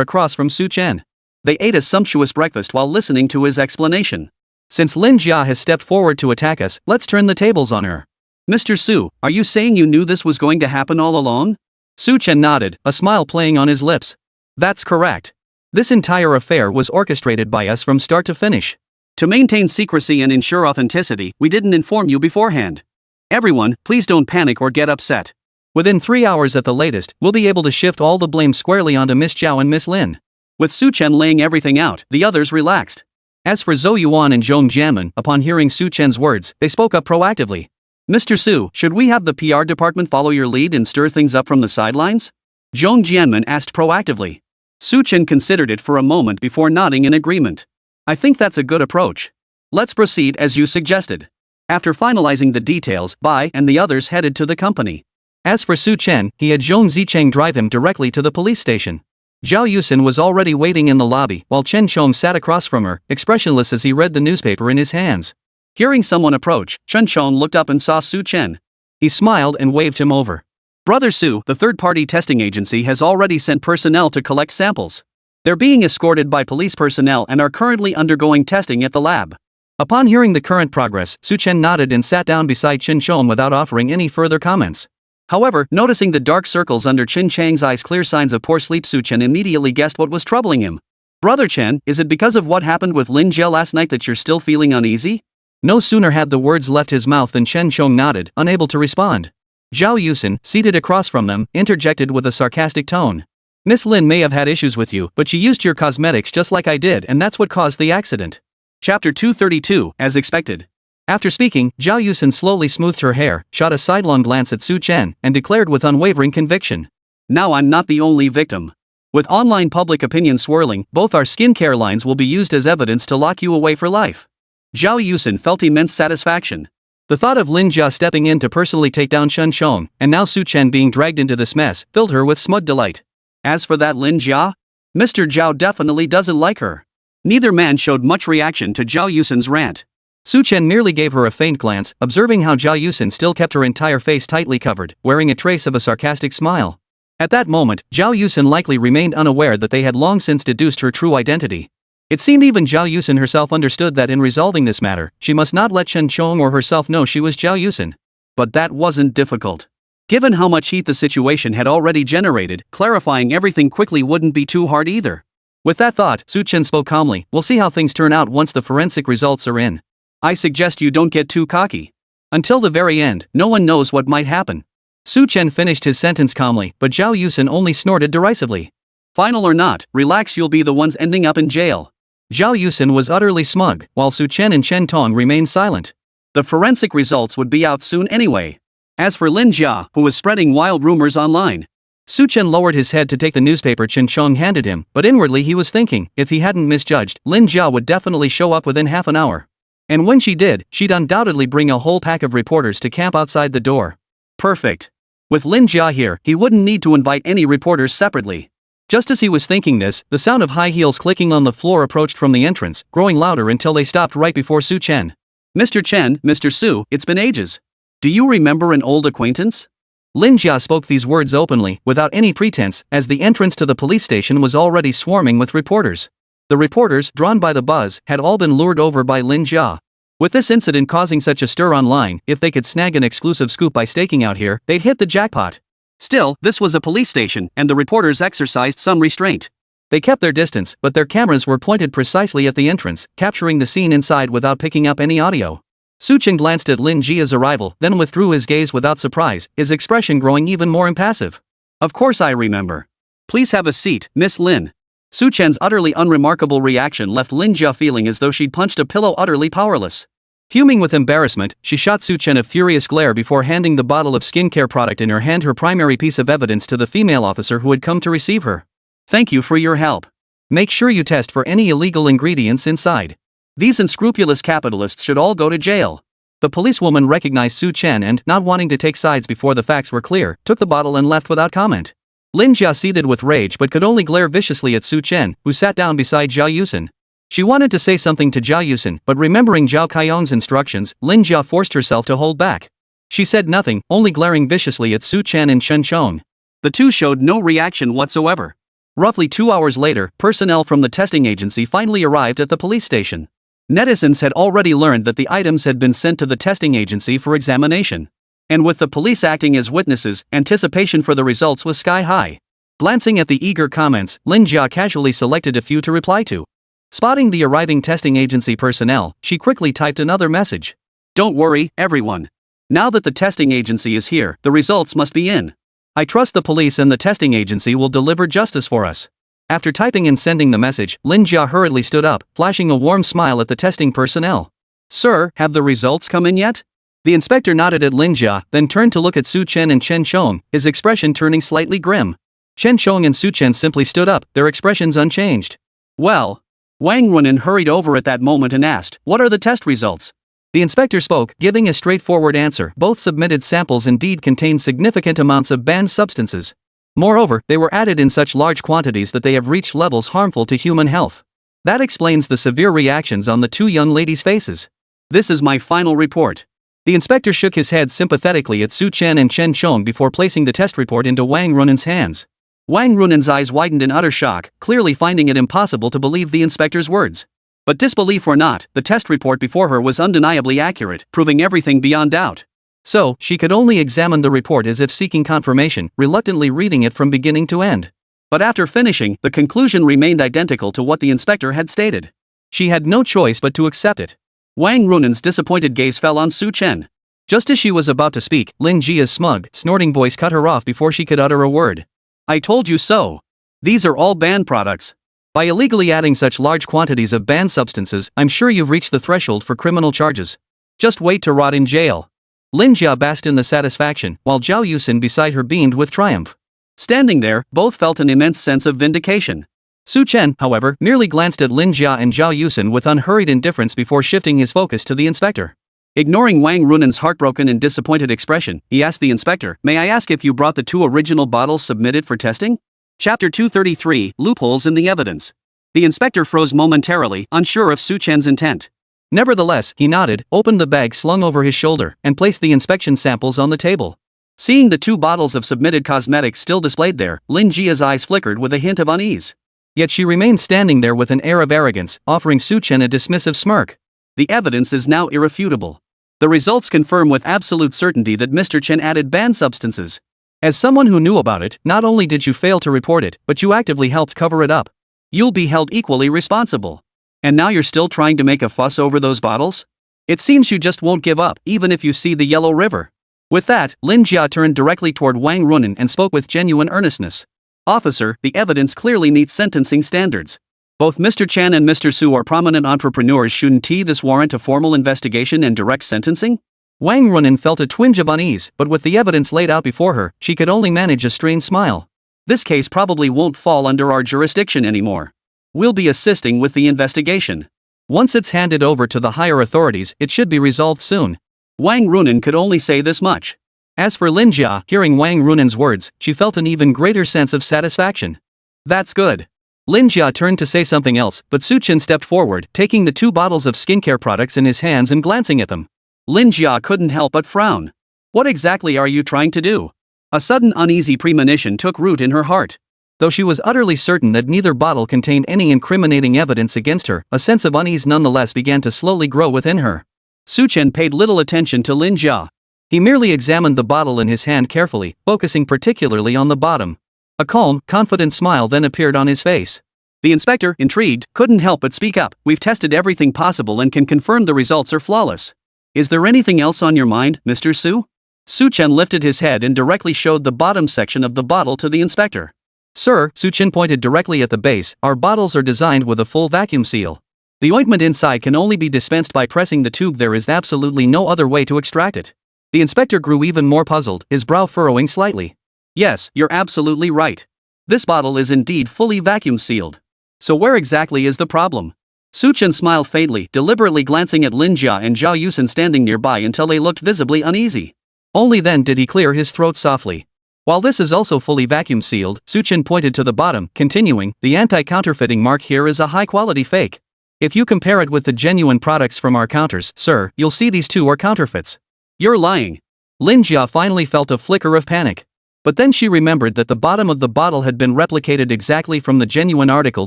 across from Su Chen. They ate a sumptuous breakfast while listening to his explanation. Since Lin Jia has stepped forward to attack us, let's turn the tables on her. Mr. Su, are you saying you knew this was going to happen all along? Su Chen nodded, a smile playing on his lips. That's correct. This entire affair was orchestrated by us from start to finish. To maintain secrecy and ensure authenticity, we didn't inform you beforehand. Everyone, please don't panic or get upset. Within 3 hours at the latest, we'll be able to shift all the blame squarely onto Miss Zhao and Miss Lin. With Su Chen laying everything out, the others relaxed. As for Zhou Yuan and Zhong Jianmen, upon hearing Su Chen's words, they spoke up proactively. Mr. Su, should we have the PR department follow your lead and stir things up from the sidelines? Zhong Jianmen asked proactively. Su Chen considered it for a moment before nodding in agreement. I think that's a good approach. Let's proceed as you suggested. After finalizing the details, Bai and the others headed to the company. As for Su Chen, he had Zhong Zicheng drive him directly to the police station. Zhao Yusin was already waiting in the lobby, while Chen Chong sat across from her, expressionless as he read the newspaper in his hands. Hearing someone approach, Chen Chong looked up and saw Su Chen. He smiled and waved him over. Brother Su, the third-party testing agency has already sent personnel to collect samples. They're being escorted by police personnel and are currently undergoing testing at the lab. Upon hearing the current progress, Su Chen nodded and sat down beside Chen Chong without offering any further comments. However, noticing the dark circles under Chen Chang's eyes, clear signs of poor sleep, Su Chen immediately guessed what was troubling him. Brother Chen, is it because of what happened with Lin Jia last night that you're still feeling uneasy? No sooner had the words left his mouth than Chen Chong nodded, unable to respond. Zhao Yusin, seated across from them, interjected with a sarcastic tone. Miss Lin may have had issues with you, but she used your cosmetics just like I did, and that's what caused the accident. Chapter 232, as expected. After speaking, Zhao Yusin slowly smoothed her hair, shot a sidelong glance at Su Chen, and declared with unwavering conviction. Now I'm not the only victim. With online public opinion swirling, both our skincare lines will be used as evidence to lock you away for life. Zhao Yusin felt immense satisfaction. The thought of Lin Jia stepping in to personally take down Chen Chong, and now Su Chen being dragged into this mess, filled her with smug delight. As for that Lin Jia, Mr. Zhao definitely doesn't like her. Neither man showed much reaction to Zhao Yusin's rant. Su Chen merely gave her a faint glance, observing how Zhao Yusin still kept her entire face tightly covered, wearing a trace of a sarcastic smile. At that moment, Zhao Yusin likely remained unaware that they had long since deduced her true identity. It seemed even Zhao Yusin herself understood that in resolving this matter, she must not let Chen Chong or herself know she was Zhao Yusin. But that wasn't difficult. Given how much heat the situation had already generated, clarifying everything quickly wouldn't be too hard either. With that thought, Su Chen spoke calmly, "We'll see how things turn out once the forensic results are in. I suggest you don't get too cocky. Until the very end, no one knows what might happen." Su Chen finished his sentence calmly, but Zhao Yusin only snorted derisively. "Final or not, relax, you'll be the ones ending up in jail." Zhao Yusin was utterly smug, while Su Chen and Chen Tong remained silent. The forensic results would be out soon anyway. As for Lin Jia, who was spreading wild rumors online, Su Chen lowered his head to take the newspaper Chen Chong handed him, but inwardly he was thinking, if he hadn't misjudged, Lin Jia would definitely show up within half an hour. And when she did, she'd undoubtedly bring a whole pack of reporters to camp outside the door. Perfect. With Lin Jia here, he wouldn't need to invite any reporters separately. Just as he was thinking this, the sound of high heels clicking on the floor approached from the entrance, growing louder until they stopped right before Su Chen. "Mr. Chen, Mr. Su, it's been ages. Do you remember an old acquaintance?" Lin Jia spoke these words openly, without any pretense, as the entrance to the police station was already swarming with reporters. The reporters, drawn by the buzz, had all been lured over by Lin Jia. With this incident causing such a stir online, if they could snag an exclusive scoop by staking out here, they'd hit the jackpot. Still, this was a police station, and the reporters exercised some restraint. They kept their distance, but their cameras were pointed precisely at the entrance, capturing the scene inside without picking up any audio. Su Chen glanced at Lin Jia's arrival, then withdrew his gaze without surprise, his expression growing even more impassive. "Of course I remember. Please have a seat, Miss Lin." Su Chen's utterly unremarkable reaction left Lin Jia feeling as though she'd punched a pillow, utterly powerless. Fuming with embarrassment, she shot Su Chen a furious glare before handing the bottle of skincare product in her hand, her primary piece of evidence, to the female officer who had come to receive her. "Thank you for your help. Make sure you test for any illegal ingredients inside. These unscrupulous capitalists should all go to jail." The policewoman recognized Su Chen and, not wanting to take sides before the facts were clear, took the bottle and left without comment. Lin Jia seethed with rage but could only glare viciously at Su Chen, who sat down beside Zhao Yusin. She wanted to say something to Zhao Yusin, but remembering Zhao Kaiyong's instructions, Lin Jia forced herself to hold back. She said nothing, only glaring viciously at Su Chen and Chen Chong. The two showed no reaction whatsoever. Roughly 2 hours later, personnel from the testing agency finally arrived at the police station. Netizens had already learned that the items had been sent to the testing agency for examination. And with the police acting as witnesses, anticipation for the results was sky high. Glancing at the eager comments, Lin Jia casually selected a few to reply to. Spotting the arriving testing agency personnel, she quickly typed another message. "Don't worry, everyone. Now that the testing agency is here, the results must be in. I trust the police and the testing agency will deliver justice for us." After typing and sending the message, Lin Jia hurriedly stood up, flashing a warm smile at the testing personnel. "Sir, have the results come in yet?" The inspector nodded at Lin Jia, then turned to look at Su Chen and Chen Chong, his expression turning slightly grim. Chen Chong and Su Chen simply stood up, their expressions unchanged. "Well." Wang Runin hurried over at that moment and asked, "What are the test results?" The inspector spoke, giving a straightforward answer. Both submitted samples indeed contained significant amounts of banned substances. Moreover, they were added in such large quantities that they have reached levels harmful to human health. That explains the severe reactions on the two young ladies' faces. "This is my final report." The inspector shook his head sympathetically at Su Chen and Chen Chong before placing the test report into Wang Runin's hands. Wang Runin's eyes widened in utter shock, clearly finding it impossible to believe the inspector's words. But disbelief or not, the test report before her was undeniably accurate, proving everything beyond doubt. So, she could only examine the report as if seeking confirmation, reluctantly reading it from beginning to end. But after finishing, the conclusion remained identical to what the inspector had stated. She had no choice but to accept it. Wang Runen's disappointed gaze fell on Su Chen. Just as she was about to speak, Lin Jia's smug, snorting voice cut her off before she could utter a word. I told you so. These are all banned products. By illegally adding such large quantities of banned substances, I'm sure you've reached the threshold for criminal charges. Just wait to rot in jail. Lin Jia basked in the satisfaction, while Zhao Yusin beside her beamed with triumph. Standing there, both felt an immense sense of vindication. Su Chen, however, merely glanced at Lin Jia and Zhao Yusin with unhurried indifference before shifting his focus to the inspector. Ignoring Wang Runen's heartbroken and disappointed expression, he asked the inspector, May I ask if you brought the 2 original bottles submitted for testing? Chapter 233, Loopholes in the Evidence. The inspector froze momentarily, unsure of Su Chen's intent. Nevertheless, he nodded, opened the bag slung over his shoulder, and placed the inspection samples on the table. Seeing the 2 bottles of submitted cosmetics still displayed there, Lin Jia's eyes flickered with a hint of unease. Yet she remained standing there with an air of arrogance, offering Su Chen a dismissive smirk. The evidence is now irrefutable. The results confirm with absolute certainty that Mr. Chen added banned substances. As someone who knew about it, not only did you fail to report it, but you actively helped cover it up. You'll be held equally responsible. And now you're still trying to make a fuss over those bottles? It seems you just won't give up, even if you see the Yellow River. With that, Lin Jia turned directly toward Wang Runen and spoke with genuine earnestness. Officer, the evidence clearly meets sentencing standards. Both Mr. Chen and Mr. Su are prominent entrepreneurs. Shouldn't this warrant a formal investigation and direct sentencing? Wang Runen felt a twinge of unease, but with the evidence laid out before her, she could only manage a strained smile. This case probably won't fall under our jurisdiction anymore. We'll be assisting with the investigation. Once it's handed over to the higher authorities, it should be resolved soon. Wang Runen could only say this much. As for Lin Jia, hearing Wang Runen's words, she felt an even greater sense of satisfaction. That's good. Lin Jia turned to say something else, but Su Chen stepped forward, taking the 2 bottles of skincare products in his hands and glancing at them. Lin Jia couldn't help but frown. What exactly are you trying to do? A sudden uneasy premonition took root in her heart. Though she was utterly certain that neither bottle contained any incriminating evidence against her, a sense of unease nonetheless began to slowly grow within her. Su Chen paid little attention to Lin Jia. He merely examined the bottle in his hand carefully, focusing particularly on the bottom. A calm, confident smile then appeared on his face. The inspector, intrigued, couldn't help but speak up. We've tested everything possible and can confirm the results are flawless. Is there anything else on your mind, Mr. Su? Su Chen lifted his head and directly showed the bottom section of the bottle to the inspector. Sir, Su Chen pointed directly at the base, our bottles are designed with a full vacuum seal. The ointment inside can only be dispensed by pressing the tube. There is absolutely no other way to extract it. The inspector grew even more puzzled, his brow furrowing slightly. Yes, you're absolutely right. This bottle is indeed fully vacuum sealed. So where exactly is the problem? Su Chen smiled faintly, deliberately glancing at Lin Jia and Zhao Yusin standing nearby until they looked visibly uneasy. Only then did he clear his throat softly. While this is also fully vacuum sealed, Su Chen pointed to the bottom, continuing, the anti-counterfeiting mark here is a high-quality fake. If you compare it with the genuine products from our counters, sir, you'll see these 2 are counterfeits. You're lying. Lin Jia finally felt a flicker of panic. But then she remembered that the bottom of the bottle had been replicated exactly from the genuine article.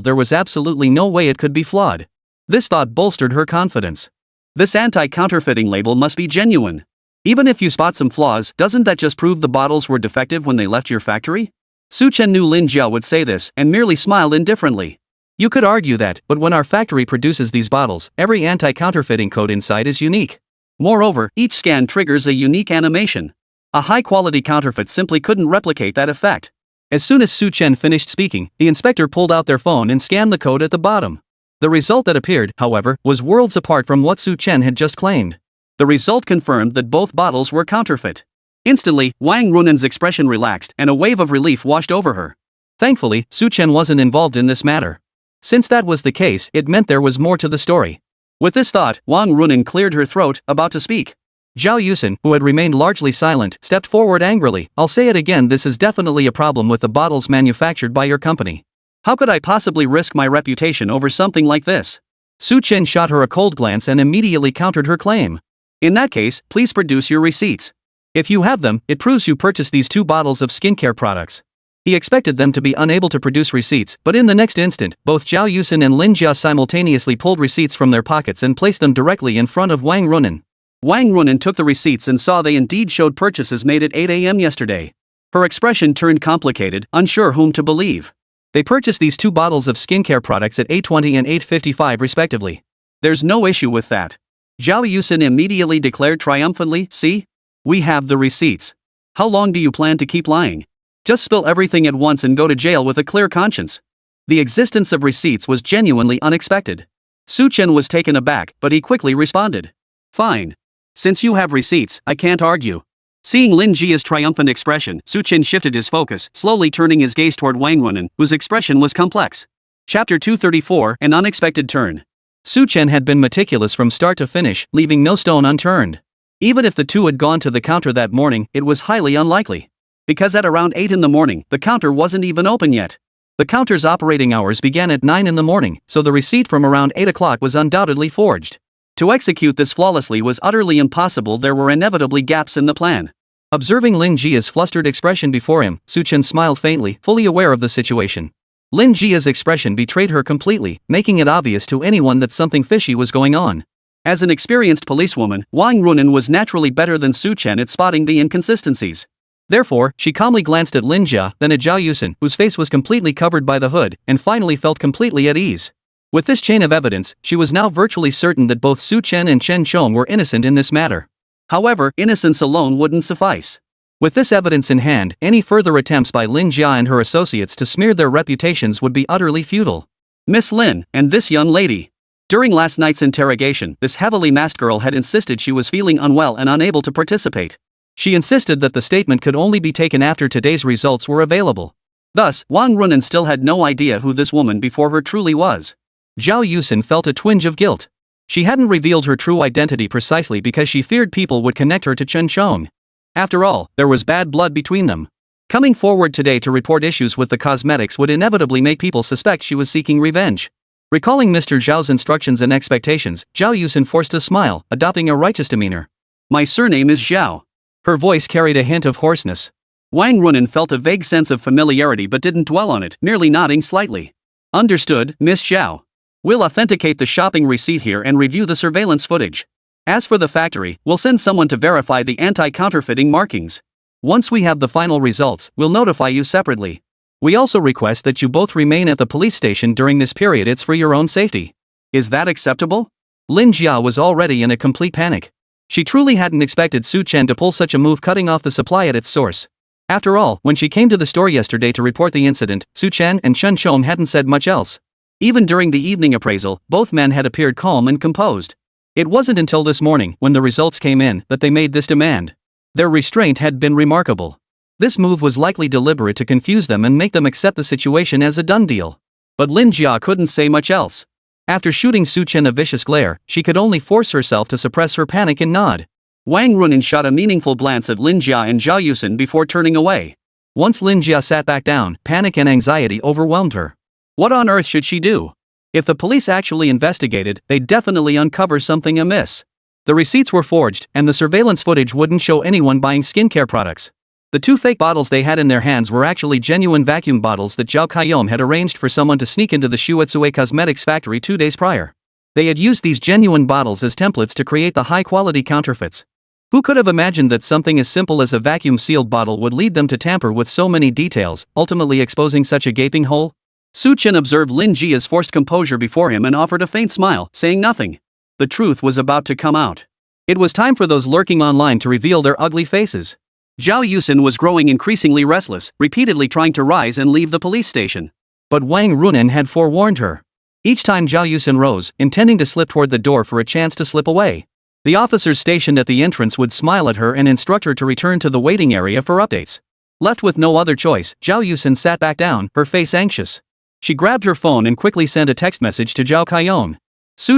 There was absolutely no way it could be flawed. This thought bolstered her confidence. This anti-counterfeiting label must be genuine. Even if you spot some flaws, doesn't that just prove the bottles were defective when they left your factory? Su Chen knew Lin Jia would say this, and merely smiled indifferently. You could argue that, but when our factory produces these bottles, every anti-counterfeiting code inside is unique. Moreover, each scan triggers a unique animation. A high-quality counterfeit simply couldn't replicate that effect. As soon as Su Chen finished speaking, the inspector pulled out their phone and scanned the code at the bottom. The result that appeared, however, was worlds apart from what Su Chen had just claimed. The result confirmed that both bottles were counterfeit. Instantly, Wang Runen's expression relaxed and a wave of relief washed over her. Thankfully, Su Chen wasn't involved in this matter. Since that was the case, it meant there was more to the story. With this thought, Wang Runen cleared her throat, about to speak. Zhao Yusin, who had remained largely silent, stepped forward angrily. I'll say it again, this is definitely a problem with the bottles manufactured by your company. How could I possibly risk my reputation over something like this? Su Chen shot her a cold glance and immediately countered her claim. In that case, please produce your receipts. If you have them, it proves you purchased these 2 bottles of skincare products. He expected them to be unable to produce receipts, but in the next instant, both Zhao Yusin and Lin Jia simultaneously pulled receipts from their pockets and placed them directly in front of Wang Runen. Wang Runen took the receipts and saw they indeed showed purchases made at 8 a.m. yesterday. Her expression turned complicated, unsure whom to believe. They purchased these 2 bottles of skincare products at $8.20 and $8.55 respectively. There's no issue with that. Zhao Yusin immediately declared triumphantly, see? We have the receipts. How long do you plan to keep lying? Just spill everything at once and go to jail with a clear conscience. The existence of receipts was genuinely unexpected. Chen was taken aback, but he quickly responded. Fine. Since you have receipts, I can't argue. Seeing Lin Jia's triumphant expression, Chen shifted his focus, slowly turning his gaze toward Wang Runen, whose expression was complex. Chapter 234, An Unexpected Turn. Chen had been meticulous from start to finish, leaving no stone unturned. Even if the two had gone to the counter that morning, it was highly unlikely. Because at around 8 in the morning, the counter wasn't even open yet. The counter's operating hours began at 9 in the morning, so the receipt from around 8 o'clock was undoubtedly forged. To execute this flawlessly was utterly impossible. There were inevitably gaps in the plan. Observing Lin Jia's flustered expression before him, Chen smiled faintly, fully aware of the situation. Lin Jia's expression betrayed her completely, making it obvious to anyone that something fishy was going on. As an experienced policewoman, Wang Runen was naturally better than Chen at spotting the inconsistencies. Therefore, she calmly glanced at Lin Jia, then at Zhao Yusin, whose face was completely covered by the hood, and finally felt completely at ease. With this chain of evidence, she was now virtually certain that both Chen and Chen Shong were innocent in this matter. However, innocence alone wouldn't suffice. With this evidence in hand, any further attempts by Lin Jia and her associates to smear their reputations would be utterly futile. Miss Lin, and this young lady. During last night's interrogation, this heavily masked girl had insisted she was feeling unwell and unable to participate. She insisted that the statement could only be taken after today's results were available. Thus, Wang Runen still had no idea who this woman before her truly was. Zhao Yusin felt a twinge of guilt. She hadn't revealed her true identity precisely because she feared people would connect her to Chen Shong. After all, there was bad blood between them. Coming forward today to report issues with the cosmetics would inevitably make people suspect she was seeking revenge. Recalling Mr. Zhao's instructions and expectations, Zhao Yusin forced a smile, adopting a righteous demeanor. My surname is Zhao. Her voice carried a hint of hoarseness. Wang Runen felt a vague sense of familiarity but didn't dwell on it, merely nodding slightly. Understood, Miss Zhao. We'll authenticate the shopping receipt here and review the surveillance footage. As for the factory, we'll send someone to verify the anti-counterfeiting markings. Once we have the final results, we'll notify you separately. We also request that you both remain at the police station during this period. It's for your own safety. Is that acceptable? Lin Jia was already in a complete panic. She truly hadn't expected Chen to pull such a move, cutting off the supply at its source. After all, when she came to the store yesterday to report the incident, Chen and Chen Shong hadn't said much else. Even during the evening appraisal, both men had appeared calm and composed. It wasn't until this morning, when the results came in, that they made this demand. Their restraint had been remarkable. This move was likely deliberate to confuse them and make them accept the situation as a done deal. But Lin Jia couldn't say much else. After shooting Chen a vicious glare, she could only force herself to suppress her panic and nod. Wang Runen shot a meaningful glance at Lin Jia and Zhao Yusin before turning away. Once Lin Jia sat back down, panic and anxiety overwhelmed her. What on earth should she do? If the police actually investigated, they'd definitely uncover something amiss. The receipts were forged, and the surveillance footage wouldn't show anyone buying skincare products. The 2 fake bottles they had in their hands were actually genuine vacuum bottles that Zhao Kaiyom had arranged for someone to sneak into the Shuetsue Cosmetics factory 2 days prior. They had used these genuine bottles as templates to create the high-quality counterfeits. Who could have imagined that something as simple as a vacuum-sealed bottle would lead them to tamper with so many details, ultimately exposing such a gaping hole? Chen observed Lin Jia's forced composure before him and offered a faint smile, saying nothing. The truth was about to come out. It was time for those lurking online to reveal their ugly faces. Zhao Yusin was growing increasingly restless, repeatedly trying to rise and leave the police station. But Wang Runen had forewarned her. Each time Zhao Yusin rose, intending to slip toward the door for a chance to slip away, the officers stationed at the entrance would smile at her and instruct her to return to the waiting area for updates. Left with no other choice, Zhao Yusin sat back down, her face anxious. She grabbed her phone and quickly sent a text message to Zhao Kaiyong.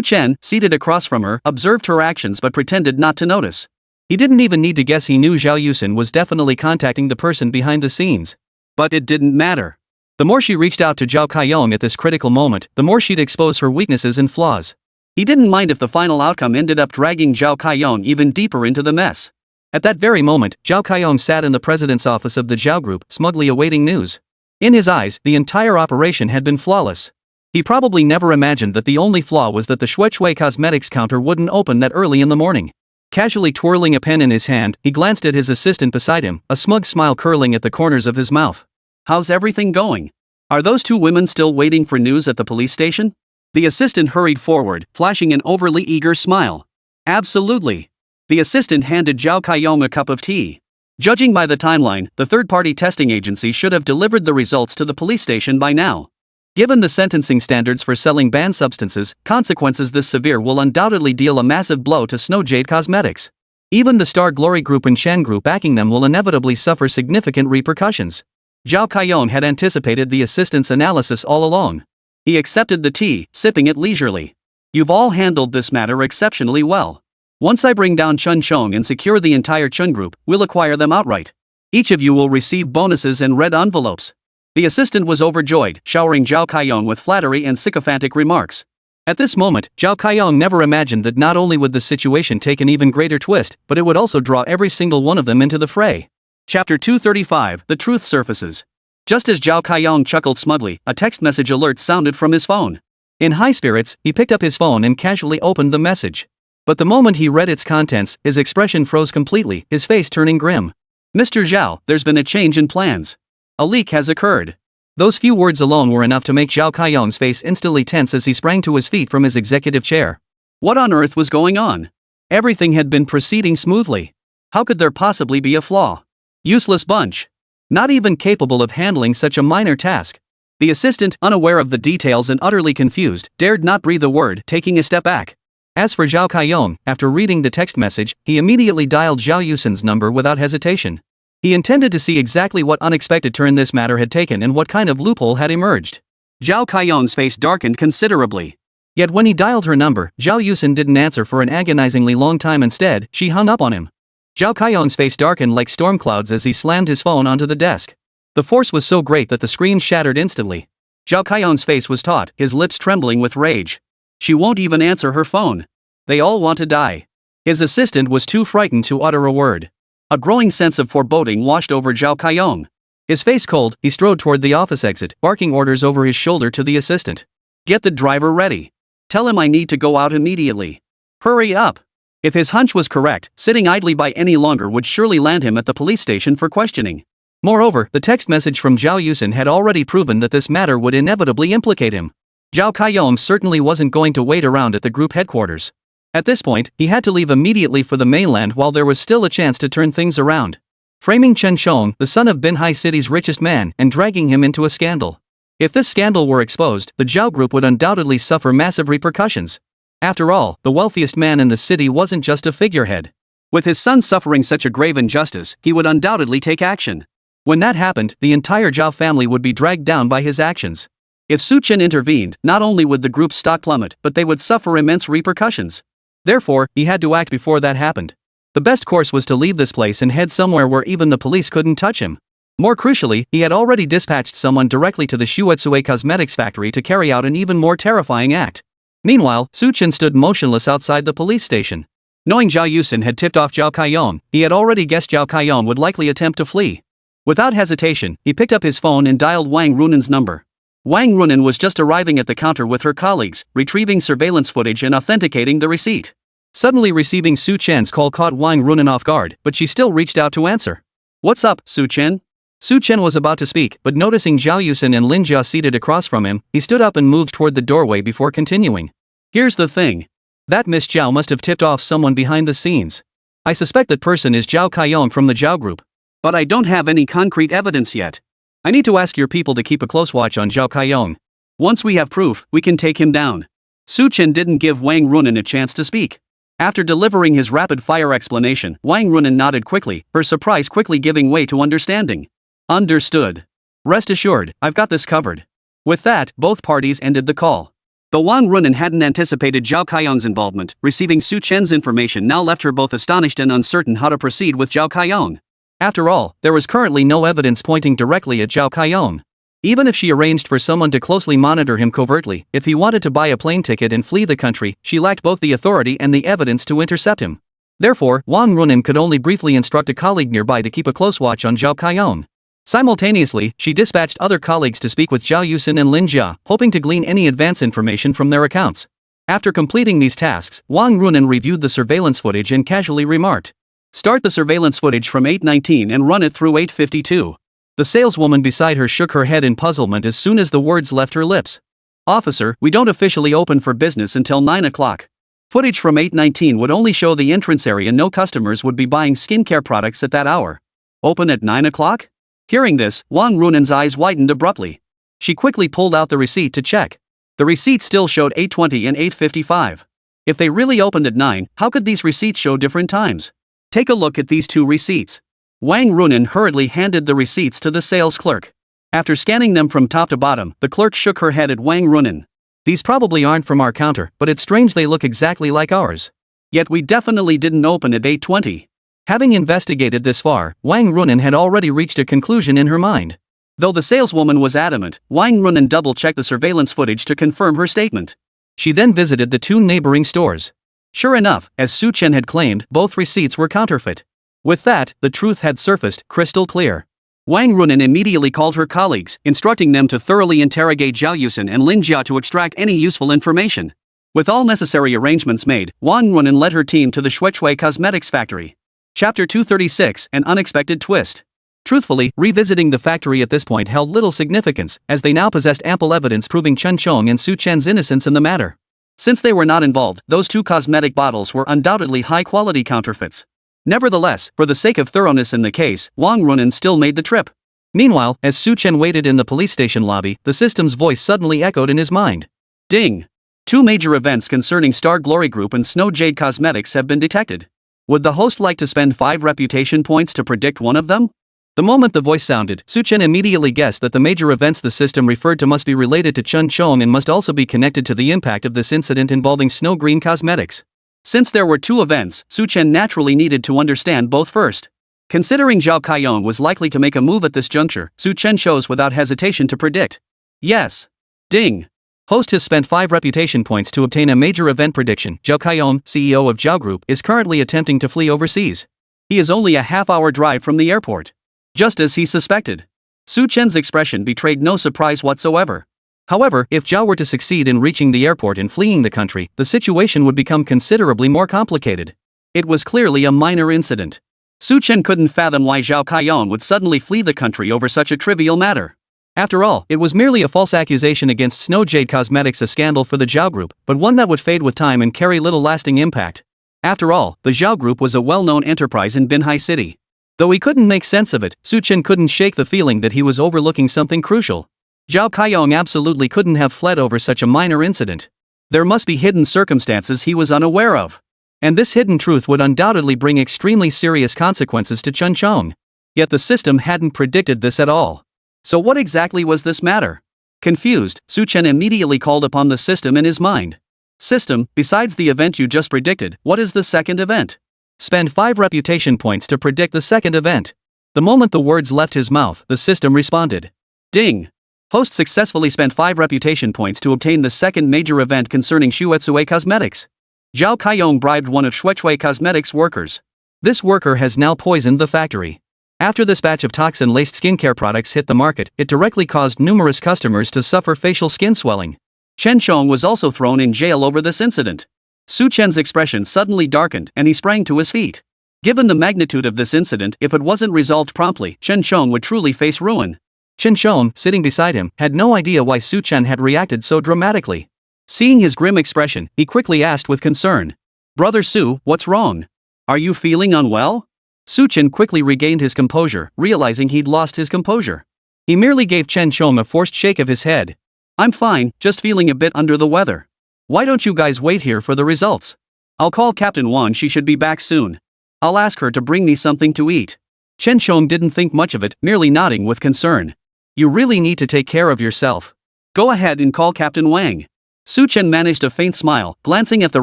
Chen, seated across from her, observed her actions but pretended not to notice. He didn't even need to guess. He knew Zhao Yusin was definitely contacting the person behind the scenes. But it didn't matter. The more she reached out to Zhao Kaiyong at this critical moment, the more she'd expose her weaknesses and flaws. He didn't mind if the final outcome ended up dragging Zhao Kaiyong even deeper into the mess. At that very moment, Zhao Kaiyong sat in the president's office of the Zhao Group, smugly awaiting news. In his eyes, the entire operation had been flawless. He probably never imagined that the only flaw was that the Shuetsue Cosmetics counter wouldn't open that early in the morning. Casually twirling a pen in his hand, he glanced at his assistant beside him, a smug smile curling at the corners of his mouth. How's everything going? Are those two women still waiting for news at the police station? The assistant hurried forward, flashing an overly eager smile. Absolutely. The assistant handed Zhao Kaiyong a cup of tea. Judging by the timeline, the third-party testing agency should have delivered the results to the police station by now. Given the sentencing standards for selling banned substances, consequences this severe will undoubtedly deal a massive blow to Snow Jade Cosmetics. Even the Star Glory Group and Chen Group backing them will inevitably suffer significant repercussions. Zhao Kaiyong had anticipated the assistant's analysis all along. He accepted the tea, sipping it leisurely. You've all handled this matter exceptionally well. Once I bring down Chen Chong and secure the entire Chen Group, we'll acquire them outright. Each of you will receive bonuses and red envelopes. The assistant was overjoyed, showering Zhao Kaiyong with flattery and sycophantic remarks. At this moment, Zhao Kaiyong never imagined that not only would the situation take an even greater twist, but it would also draw every single one of them into the fray. Chapter 235, The Truth Surfaces. Just as Zhao Kaiyong chuckled smugly, a text message alert sounded from his phone. In high spirits, he picked up his phone and casually opened the message. But the moment he read its contents, his expression froze completely, his face turning grim. Mr. Zhao, there's been a change in plans. A leak has occurred. Those few words alone were enough to make Zhao Kaiyong's face instantly tense as he sprang to his feet from his executive chair. What on earth was going on? Everything had been proceeding smoothly. How could there possibly be a flaw? Useless bunch. Not even capable of handling such a minor task. The assistant, unaware of the details and utterly confused, dared not breathe a word, taking a step back. As for Zhao Kaiyong, after reading the text message, he immediately dialed Zhao Yusin's number without hesitation. He intended to see exactly what unexpected turn this matter had taken and what kind of loophole had emerged. Zhao Kaiyong's face darkened considerably. Yet when he dialed her number, Zhao Yusin didn't answer for an agonizingly long time. Instead, she hung up on him. Zhao Kaiyong's face darkened like storm clouds as he slammed his phone onto the desk. The force was so great that the screen shattered instantly. Zhao Kaiyong's face was taut, his lips trembling with rage. She won't even answer her phone. They all want to die. His assistant was too frightened to utter a word. A growing sense of foreboding washed over Zhao Kaiyong. His face cold, he strode toward the office exit, barking orders over his shoulder to the assistant. Get the driver ready. Tell him I need to go out immediately. Hurry up. If his hunch was correct, sitting idly by any longer would surely land him at the police station for questioning. Moreover, the text message from Zhao Yusin had already proven that this matter would inevitably implicate him. Zhao Kaiyong certainly wasn't going to wait around at the group headquarters. At this point, he had to leave immediately for the mainland while there was still a chance to turn things around. Framing Chen Chong, the son of Binhai City's richest man, and dragging him into a scandal. If this scandal were exposed, the Zhao Group would undoubtedly suffer massive repercussions. After all, the wealthiest man in the city wasn't just a figurehead. With his son suffering such a grave injustice, he would undoubtedly take action. When that happened, the entire Zhao family would be dragged down by his actions. If Su Chen intervened, not only would the group's stock plummet, but they would suffer immense repercussions. Therefore, he had to act before that happened. The best course was to leave this place and head somewhere where even the police couldn't touch him. More crucially, he had already dispatched someone directly to the Shuetsue Cosmetics factory to carry out an even more terrifying act. Meanwhile, Su Chen stood motionless outside the police station. Knowing Zhao Yusin had tipped off Zhao Kaiyong, he had already guessed Zhao Kaiyong would likely attempt to flee. Without hesitation, he picked up his phone and dialed Wang Runan's number. Wang Runan was just arriving at the counter with her colleagues, retrieving surveillance footage and authenticating the receipt. Suddenly receiving Su Chen's call caught Wang Runan off guard, but she still reached out to answer. What's up, Su Chen? Su Chen was about to speak, but noticing Zhao Yusin and Lin Jia seated across from him, he stood up and moved toward the doorway before continuing. Here's the thing. That Miss Zhao must have tipped off someone behind the scenes. I suspect that person is Zhao Kaiyong from the Zhao Group. But I don't have any concrete evidence yet. I need to ask your people to keep a close watch on Zhao Kaiyong. Once we have proof, we can take him down. Su Chen didn't give Wang Runan a chance to speak. After delivering his rapid-fire explanation, Wang Runan nodded quickly, her surprise quickly giving way to understanding. Understood. Rest assured, I've got this covered. With that, both parties ended the call. Though Wang Runan hadn't anticipated Zhao Kaiyong's involvement, receiving Su Chen's information now left her both astonished and uncertain how to proceed with Zhao Kaiyong. After all, there was currently no evidence pointing directly at Zhao Kaiyong. Even if she arranged for someone to closely monitor him covertly, if he wanted to buy a plane ticket and flee the country, she lacked both the authority and the evidence to intercept him. Therefore, Wang Runan could only briefly instruct a colleague nearby to keep a close watch on Zhao Kaiyong. Simultaneously, she dispatched other colleagues to speak with Zhao Yusin and Lin Jia, hoping to glean any advance information from their accounts. After completing these tasks, Wang Runan reviewed the surveillance footage and casually remarked, "Start the surveillance footage from 8:19 and run it through 8:52. The saleswoman beside her shook her head in puzzlement as soon as the words left her lips. Officer, we don't officially open for business until 9 o'clock. Footage from 8:19 would only show the entrance area. No customers would be buying skincare products at that hour. Open at 9 o'clock? Hearing this, Wang Runen's eyes widened abruptly. She quickly pulled out the receipt to check. The receipt still showed 8:20 and 8:55. If they really opened at 9, how could these receipts show different times? Take a look at these two receipts. Wang Runen hurriedly handed the receipts to the sales clerk. After scanning them from top to bottom, the clerk shook her head at Wang Runen. These probably aren't from our counter, but it's strange they look exactly like ours. Yet we definitely didn't open at 8:20. Having investigated this far, Wang Runen had already reached a conclusion in her mind. Though the saleswoman was adamant, Wang Runen double-checked the surveillance footage to confirm her statement. She then visited the two neighboring stores. Sure enough, as Su Chen had claimed, both receipts were counterfeit. With that, the truth had surfaced, crystal clear. Wang Runen immediately called her colleagues, instructing them to thoroughly interrogate Zhao Yusen and Lin Jia to extract any useful information. With all necessary arrangements made, Wang Runen led her team to the Shuechui Cosmetics factory. Chapter 236, An Unexpected Twist. Truthfully, revisiting the factory at this point held little significance, as they now possessed ample evidence proving Chen Chong and Su Chen's innocence in the matter. Since they were not involved, those two cosmetic bottles were undoubtedly high-quality counterfeits. Nevertheless, for the sake of thoroughness in the case, Wang Runen still made the trip. Meanwhile, as Su Chen waited in the police station lobby, the system's voice suddenly echoed in his mind. Ding! Two major events concerning Star Glory Group and Snow Jade Cosmetics have been detected. Would the host like to spend 5 reputation points to predict one of them? The moment the voice sounded, Su Chen immediately guessed that the major events the system referred to must be related to Chen Chong and must also be connected to the impact of this incident involving Snow Green Cosmetics. Since there were two events, Su Chen naturally needed to understand both first. Considering Zhao Kaiyong was likely to make a move at this juncture, Su Chen chose without hesitation to predict. Yes. Ding. Host has spent 5 reputation points to obtain a major event prediction. Zhao Kaiyong, CEO of Zhao Group, is currently attempting to flee overseas. He is only a half-hour drive from the airport. Just as he suspected. Su Chen's expression betrayed no surprise whatsoever. However, if Zhao were to succeed in reaching the airport and fleeing the country, the situation would become considerably more complicated. It was clearly a minor incident. Su Chen couldn't fathom why Zhao Kaiyong would suddenly flee the country over such a trivial matter. After all, it was merely a false accusation against Snow Jade Cosmetics, a scandal for the Zhao Group, but one that would fade with time and carry little lasting impact. After all, the Zhao Group was a well-known enterprise in Binhai City. Though he couldn't make sense of it, Su Chen couldn't shake the feeling that he was overlooking something crucial. Zhao Kaiyong absolutely couldn't have fled over such a minor incident. There must be hidden circumstances he was unaware of. And this hidden truth would undoubtedly bring extremely serious consequences to Chen Chong. Yet the system hadn't predicted this at all. So what exactly was this matter? Confused, Su Chen immediately called upon the system in his mind. System, besides the event you just predicted, what is the second event? Spend 5 reputation points to predict the second event. The moment the words left his mouth, the system responded. Ding! Host successfully spent 5 reputation points to obtain the second major event concerning Shuechui Cosmetics. Zhao Kaiyong bribed one of Shuechui Cosmetics' workers. This worker has now poisoned the factory. After this batch of toxin-laced skincare products hit the market, it directly caused numerous customers to suffer facial skin swelling. Chen Chong was also thrown in jail over this incident. Su Chen's expression suddenly darkened and he sprang to his feet. Given the magnitude of this incident, if it wasn't resolved promptly, Chen Chong would truly face ruin. Chen Chong, sitting beside him, had no idea why Su Chen had reacted so dramatically. Seeing his grim expression, he quickly asked with concern. Brother Su, what's wrong? Are you feeling unwell? Su Chen quickly regained his composure, realizing he'd lost his composure. He merely gave Chen Chong a forced shake of his head. I'm fine, just feeling a bit under the weather. Why don't you guys wait here for the results? I'll call Captain Wang, she should be back soon. I'll ask her to bring me something to eat. Chen Chong didn't think much of it, merely nodding with concern. You really need to take care of yourself. Go ahead and call Captain Wang. Su Chen managed a faint smile, glancing at the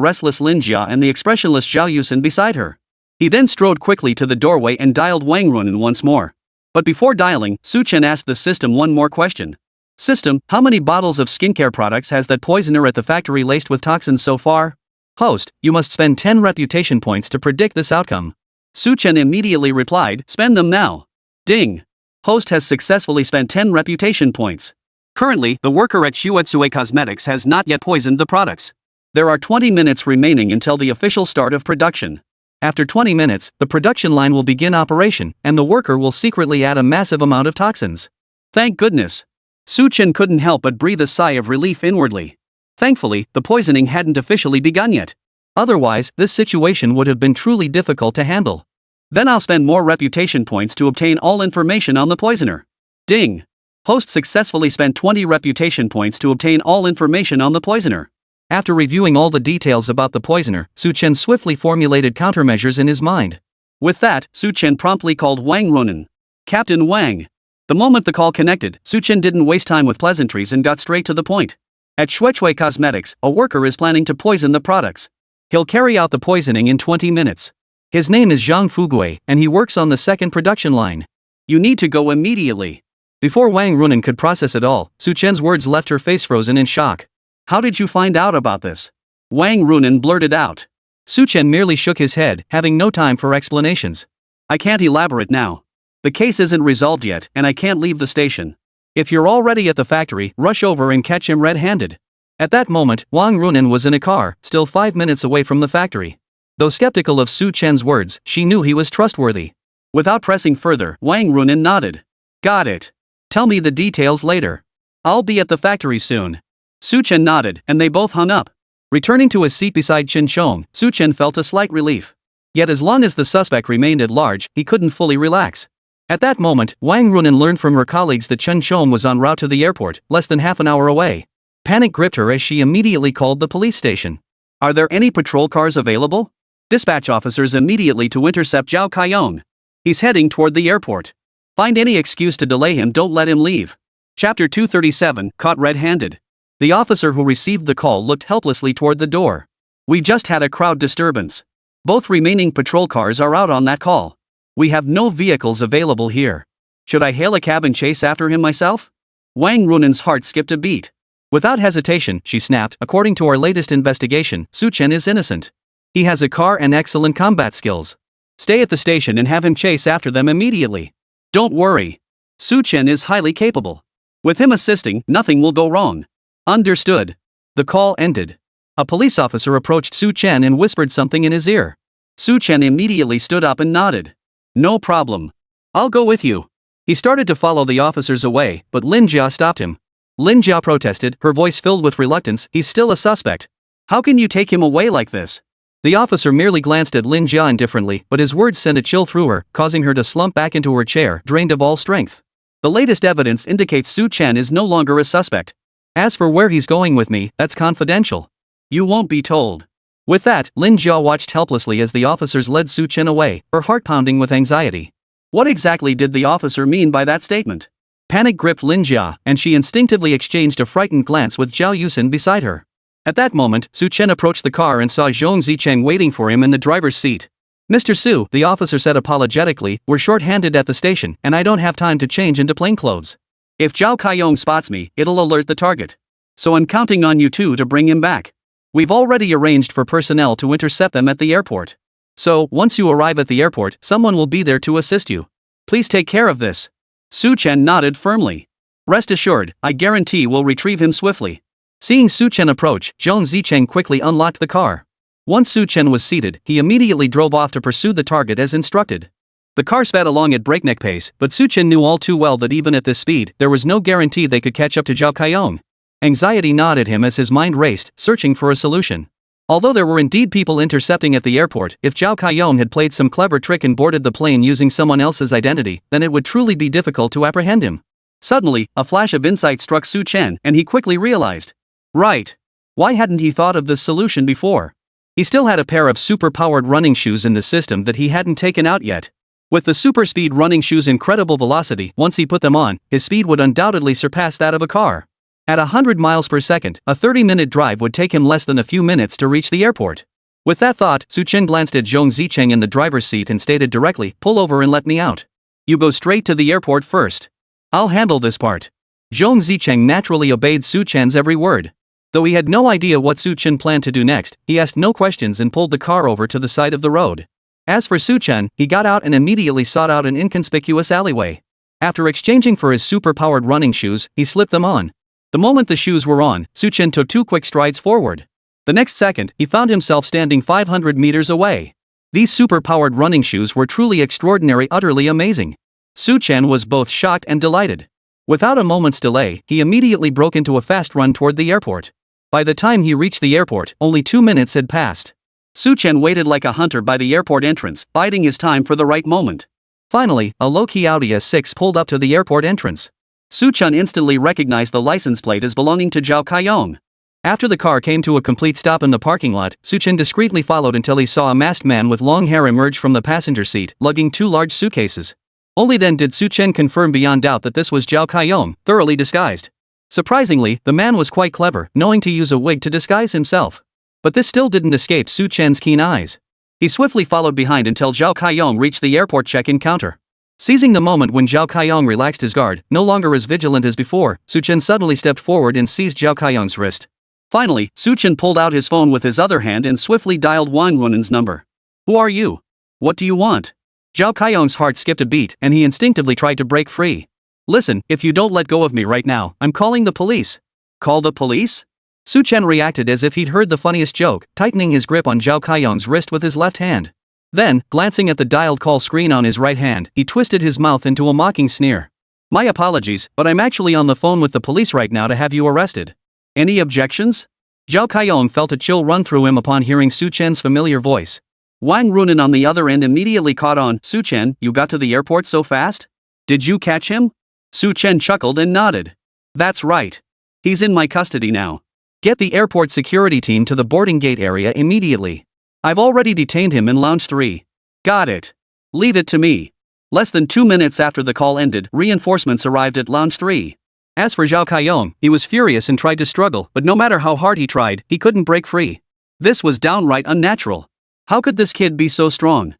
restless Lin Jia and the expressionless Zhao Yusen beside her. He then strode quickly to the doorway and dialed Wang Runen once more. But before dialing, Su Chen asked the system one more question. System, how many bottles of skincare products has that poisoner at the factory laced with toxins so far? Host, you must spend 10 reputation points to predict this outcome. Su Chen immediately replied, spend them now. Ding! Host has successfully spent 10 reputation points. Currently, the worker at Shuechui Cosmetics has not yet poisoned the products. There are 20 minutes remaining until the official start of production. After 20 minutes, the production line will begin operation, and the worker will secretly add a massive amount of toxins. Thank goodness. Su Chen couldn't help but breathe a sigh of relief inwardly. Thankfully, the poisoning hadn't officially begun yet. Otherwise, this situation would have been truly difficult to handle. Then I'll spend more reputation points to obtain all information on the poisoner. Ding! Host successfully spent 20 reputation points to obtain all information on the poisoner. After reviewing all the details about the poisoner, Su Chen swiftly formulated countermeasures in his mind. With that, Su Chen promptly called Wang Runen. Captain Wang. The moment the call connected, Su Chen didn't waste time with pleasantries and got straight to the point. At Shuechui Cosmetics, a worker is planning to poison the products. He'll carry out the poisoning in 20 minutes. His name is Zhang Fugui, and he works on the second production line. You need to go immediately. Before Wang Runen could process it all, Su Chen's words left her face frozen in shock. How did you find out about this? Wang Runen blurted out. Su Chen merely shook his head, having no time for explanations. I can't elaborate now. The case isn't resolved yet, and I can't leave the station. If you're already at the factory, rush over and catch him red-handed. At that moment, Wang Runen was in a car, still 5 minutes away from the factory. Though skeptical of Su Chen's words, she knew he was trustworthy. Without pressing further, Wang Runen nodded. Got it. Tell me the details later. I'll be at the factory soon. Su Chen nodded, and they both hung up. Returning to his seat beside Chen Chong, Su Chen felt a slight relief. Yet as long as the suspect remained at large, he couldn't fully relax. At that moment, Wang Runen learned from her colleagues that Chen Chong was en route to the airport, less than half an hour away. Panic gripped her as she immediately called the police station. Are there any patrol cars available? Dispatch officers immediately to intercept Zhao Kaiyong. He's heading toward the airport. Find any excuse to delay him, don't let him leave. Chapter 237, Caught Red-Handed. The officer who received the call looked helplessly toward the door. We just had a crowd disturbance. Both remaining patrol cars are out on that call. We have no vehicles available here. Should I hail a cab and chase after him myself? Wang Runen's heart skipped a beat. Without hesitation, she snapped, according to our latest investigation, Su Chen is innocent. He has a car and excellent combat skills. Stay at the station and have him chase after them immediately. Don't worry. Su Chen is highly capable. With him assisting, nothing will go wrong. Understood. The call ended. A police officer approached Su Chen and whispered something in his ear. Su Chen immediately stood up and nodded. No problem. I'll go with you. He started to follow the officers away, but Lin Jia stopped him. Lin Jia protested, her voice filled with reluctance. He's still a suspect. How can you take him away like this? The officer merely glanced at Lin Jia indifferently, but his words sent a chill through her, causing her to slump back into her chair, drained of all strength. The latest evidence indicates Su Chen is no longer a suspect. As for where he's going with me, that's confidential. You won't be told. With that, Lin Jia watched helplessly as the officers led Su Chen away, her heart pounding with anxiety. What exactly did the officer mean by that statement? Panic gripped Lin Jia, and she instinctively exchanged a frightened glance with Zhao Yusin beside her. At that moment, Su Chen approached the car and saw Zhong Zicheng waiting for him in the driver's seat. Mr. Su, the officer said apologetically, we're short-handed at the station, and I don't have time to change into plainclothes. If Zhao Kaiyong spots me, it'll alert the target. So I'm counting on you two to bring him back. We've already arranged for personnel to intercept them at the airport. So, once you arrive at the airport, someone will be there to assist you. Please take care of this. Su Chen nodded firmly. Rest assured, I guarantee we'll retrieve him swiftly. Seeing Su Chen approach, Zhong Zicheng quickly unlocked the car. Once Su Chen was seated, he immediately drove off to pursue the target as instructed. The car sped along at breakneck pace, but Su Chen knew all too well that even at this speed, there was no guarantee they could catch up to Zhao Kaiyong. Anxiety gnawed at him as his mind raced, searching for a solution. Although there were indeed people intercepting at the airport, if Zhao Kaiyong had played some clever trick and boarded the plane using someone else's identity, then it would truly be difficult to apprehend him. Suddenly, a flash of insight struck Su Chen, and he quickly realized. Right. Why hadn't he thought of this solution before? He still had a pair of super-powered running shoes in the system that he hadn't taken out yet. With the super-speed running shoes' incredible velocity, once he put them on, his speed would undoubtedly surpass that of a car. At 100 miles per second, a 30-minute drive would take him less than a few minutes to reach the airport. With that thought, Su Chen glanced at Zhong Zicheng in the driver's seat and stated directly, pull over and let me out. You go straight to the airport first. I'll handle this part. Zhong Zicheng naturally obeyed Su Chen's every word. Though he had no idea what Su Chen planned to do next, he asked no questions and pulled the car over to the side of the road. As for Su Chen, he got out and immediately sought out an inconspicuous alleyway. After exchanging for his super-powered running shoes, he slipped them on. The moment the shoes were on, Su Chen took 2 quick strides forward. The next second, he found himself standing 500 meters away. These super-powered running shoes were truly extraordinary, utterly amazing. Chen was both shocked and delighted. Without a moment's delay, he immediately broke into a fast run toward the airport. By the time he reached the airport, only 2 minutes had passed. Chen waited like a hunter by the airport entrance, biding his time for the right moment. Finally, a low-key Audi S6 pulled up to the airport entrance. Chen instantly recognized the license plate as belonging to Zhao Kaiyong. After the car came to a complete stop in the parking lot, Chen discreetly followed until he saw a masked man with long hair emerge from the passenger seat, lugging 2 large suitcases. Only then did Chen confirm beyond doubt that this was Zhao Kaiyong, thoroughly disguised. Surprisingly, the man was quite clever, knowing to use a wig to disguise himself. But this still didn't escape Chen's keen eyes. He swiftly followed behind until Zhao Kaiyong reached the airport check-in counter. Seizing the moment when Zhao Kaiyong relaxed his guard, no longer as vigilant as before, Chen suddenly stepped forward and seized Zhao Kaiyong's wrist. Finally, Chen pulled out his phone with his other hand and swiftly dialed Wang Runen's number. "Who are you? What do you want?" Zhao Kaiyong's heart skipped a beat and he instinctively tried to break free. "Listen, if you don't let go of me right now, I'm calling the police." "Call the police?" Chen reacted as if he'd heard the funniest joke, tightening his grip on Zhao Kaiyong's wrist with his left hand. Then, glancing at the dialed call screen on his right hand, he twisted his mouth into a mocking sneer. "My apologies, but I'm actually on the phone with the police right now to have you arrested. Any objections?" Zhao Kaiyong felt a chill run through him upon hearing Chen's familiar voice. Wang Runen on the other end immediately caught on. "Chen, you got to the airport so fast? Did you catch him?" Chen chuckled and nodded. "That's right. He's in my custody now. Get the airport security team to the boarding gate area immediately. I've already detained him in Lounge 3. "Got it. Leave it to me." Less than 2 minutes after the call ended, reinforcements arrived at Lounge 3. As for Zhao Kaiyong, he was furious and tried to struggle, but no matter how hard he tried, he couldn't break free. This was downright unnatural. How could this kid be so strong?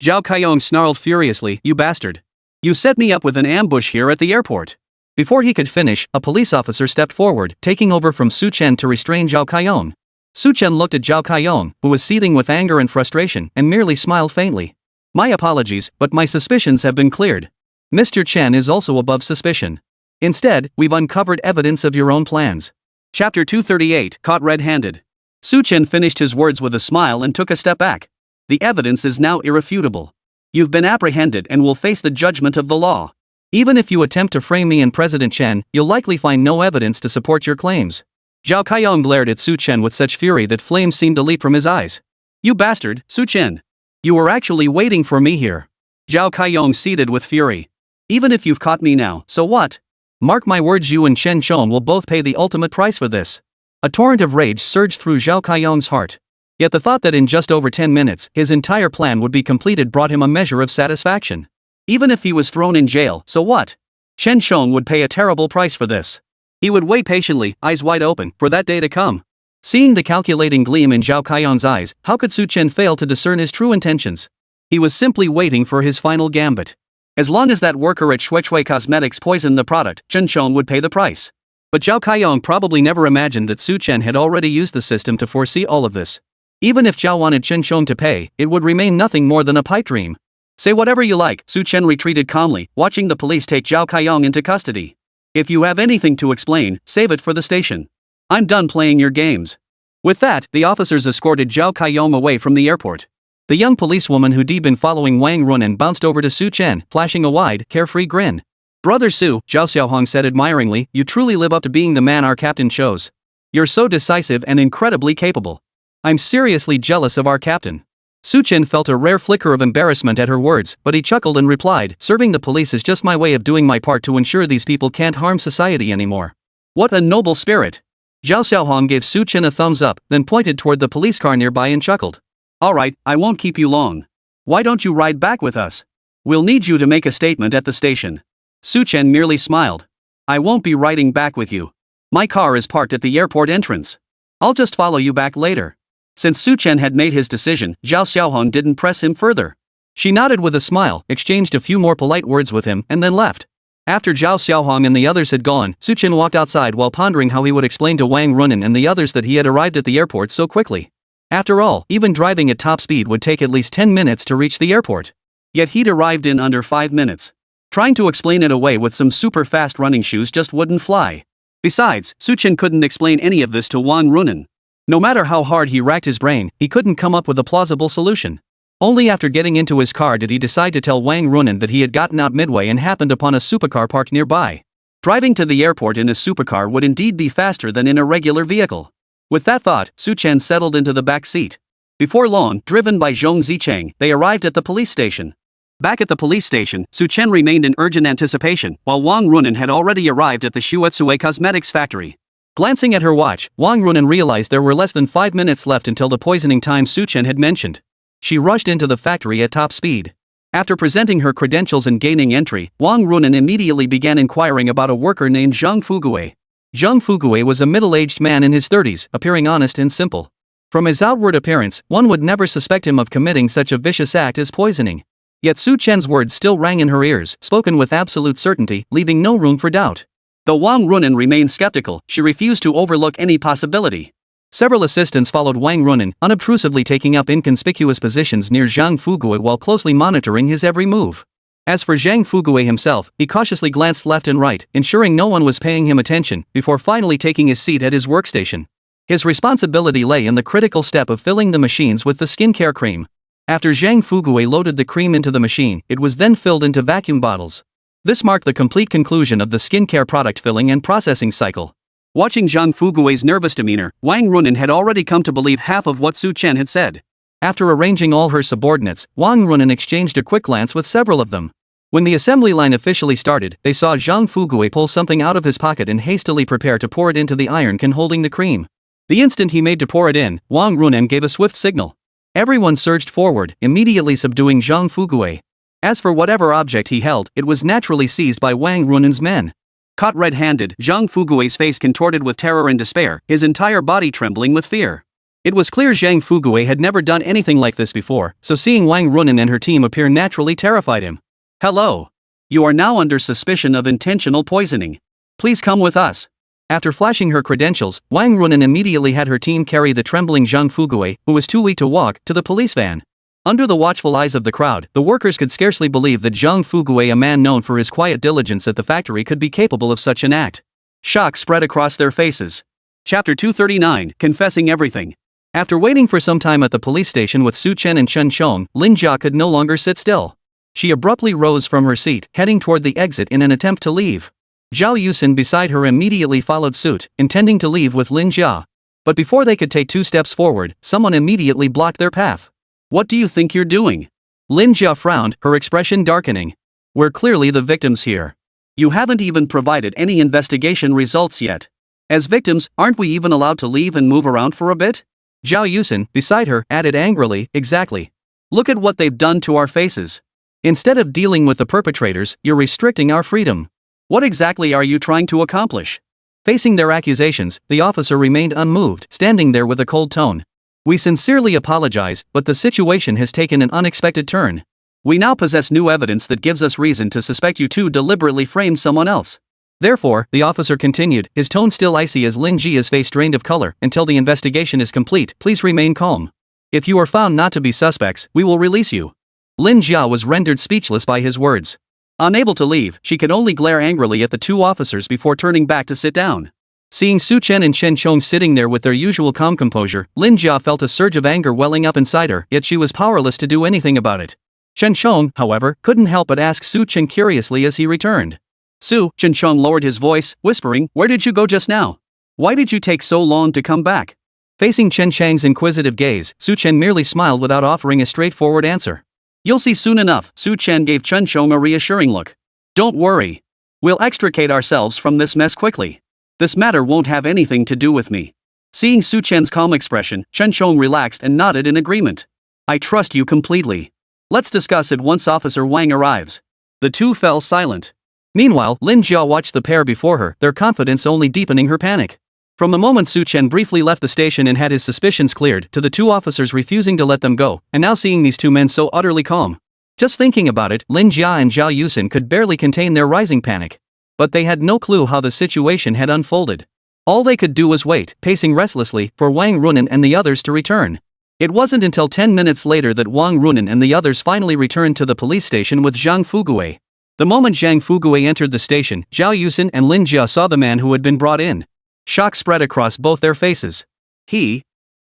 Zhao Kaiyong snarled furiously, "You bastard. You set me up with an ambush here at the airport." Before he could finish, a police officer stepped forward, taking over from Chen to restrain Zhao Kaiyong. Chen looked at Zhao Kaiyong, who was seething with anger and frustration, and merely smiled faintly. "My apologies, but my suspicions have been cleared. Mr. Chen is also above suspicion. Instead, we've uncovered evidence of your own plans." Chapter 238, Caught Red-Handed. Chen finished his words with a smile and took a step back. "The evidence is now irrefutable. You've been apprehended and will face the judgment of the law. Even if you attempt to frame me and President Chen, you'll likely find no evidence to support your claims." Zhao Kaiyong glared at Chen with such fury that flames seemed to leap from his eyes. "You bastard, Chen. You were actually waiting for me here." Zhao Kaiyong seethed with fury. "Even if you've caught me now, so what? Mark my words, you and Chen will both pay the ultimate price for this." A torrent of rage surged through Zhao Kaiyong's heart. Yet the thought that in just over 10 minutes, his entire plan would be completed brought him a measure of satisfaction. Even if he was thrown in jail, so what? Chen would pay a terrible price for this. He would wait patiently, eyes wide open, for that day to come. Seeing the calculating gleam in Zhao Kaiyong's eyes, how could Chen fail to discern his true intentions? He was simply waiting for his final gambit. As long as that worker at Shui Cosmetics poisoned the product, Chen would pay the price. But Zhao Kaiyong probably never imagined that Chen had already used the system to foresee all of this. Even if Zhao wanted Chen to pay, it would remain nothing more than a pipe dream. "Say whatever you like," Chen retreated calmly, watching the police take Zhao Kaiyong into custody. "If you have anything to explain, save it for the station. I'm done playing your games." With that, the officers escorted Zhao Kaiyong away from the airport. The young policewoman who'd been following Wang Runen bounced over to Chen, flashing a wide, carefree grin. "Brother Su," Zhao Xiaohong said admiringly, "you truly live up to being the man our captain chose. You're so decisive and incredibly capable. I'm seriously jealous of our captain." Chen felt a rare flicker of embarrassment at her words, but he chuckled and replied, "Serving the police is just my way of doing my part to ensure these people can't harm society anymore." "What a noble spirit." Zhao Xiaohong gave Chen a thumbs up, then pointed toward the police car nearby and chuckled. "Alright, I won't keep you long. Why don't you ride back with us? We'll need you to make a statement at the station." Chen merely smiled. "I won't be riding back with you. My car is parked at the airport entrance. I'll just follow you back later." Since Chen had made his decision, Zhao Xiaohong didn't press him further. She nodded with a smile, exchanged a few more polite words with him, and then left. After Zhao Xiaohong and the others had gone, Chen walked outside while pondering how he would explain to Wang Runen and the others that he had arrived at the airport so quickly. After all, even driving at top speed would take at least 10 minutes to reach the airport. Yet he'd arrived in under 5 minutes. Trying to explain it away with some super fast running shoes just wouldn't fly. Besides, Chen couldn't explain any of this to Wang Runen. No matter how hard he racked his brain, he couldn't come up with a plausible solution. Only after getting into his car did he decide to tell Wang Runan that he had gotten out midway and happened upon a supercar parked nearby. Driving to the airport in a supercar would indeed be faster than in a regular vehicle. With that thought, Su Chen settled into the back seat. Before long, driven by Zhong Zicheng, they arrived at the police station. Back at the police station, Su Chen remained in urgent anticipation, while Wang Runan had already arrived at the Shuetsue Cosmetics factory. Glancing at her watch, Wang Runan realized there were less than 5 minutes left until the poisoning time Su Chen had mentioned. She rushed into the factory at top speed. After presenting her credentials and gaining entry, Wang Runan immediately began inquiring about a worker named Zhang Fugue. Zhang Fugue was a middle-aged man in his 30s, appearing honest and simple. From his outward appearance, one would never suspect him of committing such a vicious act as poisoning. Yet Su Chen's words still rang in her ears, spoken with absolute certainty, leaving no room for doubt. Though Wang Runan remained skeptical, she refused to overlook any possibility. Several assistants followed Wang Runan, unobtrusively taking up inconspicuous positions near Zhang Fugue while closely monitoring his every move. As for Zhang Fugue himself, he cautiously glanced left and right, ensuring no one was paying him attention, before finally taking his seat at his workstation. His responsibility lay in the critical step of filling the machines with the skincare cream. After Zhang Fugue loaded the cream into the machine, it was then filled into vacuum bottles. This marked the complete conclusion of the skincare product filling and processing cycle. Watching Zhang Fugue's nervous demeanor, Wang Runan had already come to believe half of what Su Chen had said. After arranging all her subordinates, Wang Runan exchanged a quick glance with several of them. When the assembly line officially started, they saw Zhang Fugue pull something out of his pocket and hastily prepare to pour it into the iron can holding the cream. The instant he made to pour it in, Wang Runan gave a swift signal. Everyone surged forward, immediately subduing Zhang Fugue. As for whatever object he held, it was naturally seized by Wang Runan's men. Caught red-handed, Zhang Fugue's face contorted with terror and despair, his entire body trembling with fear. It was clear Zhang Fugue had never done anything like this before, so seeing Wang Runan and her team appear naturally terrified him. "Hello. You are now under suspicion of intentional poisoning. Please come with us." After flashing her credentials, Wang Runan immediately had her team carry the trembling Zhang Fugue, who was too weak to walk, to the police van. Under the watchful eyes of the crowd, the workers could scarcely believe that Zhang Fugue, a man known for his quiet diligence at the factory, could be capable of such an act. Shock spread across their faces. Chapter 239, Confessing Everything. After waiting for some time at the police station with Su Chen and Chen Chong, Lin Jia could no longer sit still. She abruptly rose from her seat, heading toward the exit in an attempt to leave. Zhao Yusin beside her immediately followed suit, intending to leave with Lin Jia. But before they could take 2 steps forward, someone immediately blocked their path. "What do you think you're doing?" Lin Jia frowned, her expression darkening. "We're clearly the victims here. You haven't even provided any investigation results yet. As victims, aren't we even allowed to leave and move around for a bit?" Zhao Yusin, beside her, added angrily, "Exactly. Look at what they've done to our faces. Instead of dealing with the perpetrators, you're restricting our freedom. What exactly are you trying to accomplish?" Facing their accusations, the officer remained unmoved, standing there with a cold tone. "We sincerely apologize, but the situation has taken an unexpected turn. We now possess new evidence that gives us reason to suspect you two deliberately framed someone else. Therefore," the officer continued, his tone still icy as Lin Jia's face drained of color, "until the investigation is complete, please remain calm. If you are found not to be suspects, we will release you." Lin Jia was rendered speechless by his words. Unable to leave, she could only glare angrily at the 2 officers before turning back to sit down. Seeing Su Chen and Chen Chong sitting there with their usual calm composure, Lin Jia felt a surge of anger welling up inside her, yet she was powerless to do anything about it. Chen Chong, however, couldn't help but ask Su Chen curiously as he returned. Chen Chong lowered his voice, whispering, "Where did you go just now? Why did you take so long to come back?" Facing Chen Chang's inquisitive gaze, Su Chen merely smiled without offering a straightforward answer. "You'll see soon enough," Su Chen gave Chen Chong a reassuring look. "Don't worry. We'll extricate ourselves from this mess quickly. This matter won't have anything to do with me." Seeing Su Chen's calm expression, Chen Chong relaxed and nodded in agreement. "I trust you completely. Let's discuss it once Officer Wang arrives." The 2 fell silent. Meanwhile, Lin Jia watched the pair before her, their confidence only deepening her panic. From the moment Su Chen briefly left the station and had his suspicions cleared, to the 2 officers refusing to let them go, and now seeing these 2 men so utterly calm. Just thinking about it, Lin Jia and Zhao Yusin could barely contain their rising panic. But they had no clue how the situation had unfolded. All they could do was wait, pacing restlessly, for Wang Runan and the others to return. It wasn't until 10 minutes later that Wang Runan and the others finally returned to the police station with Zhang Fugue. The moment Zhang Fugue entered the station, Zhao Yusin and Lin Jia saw the man who had been brought in. Shock spread across both their faces.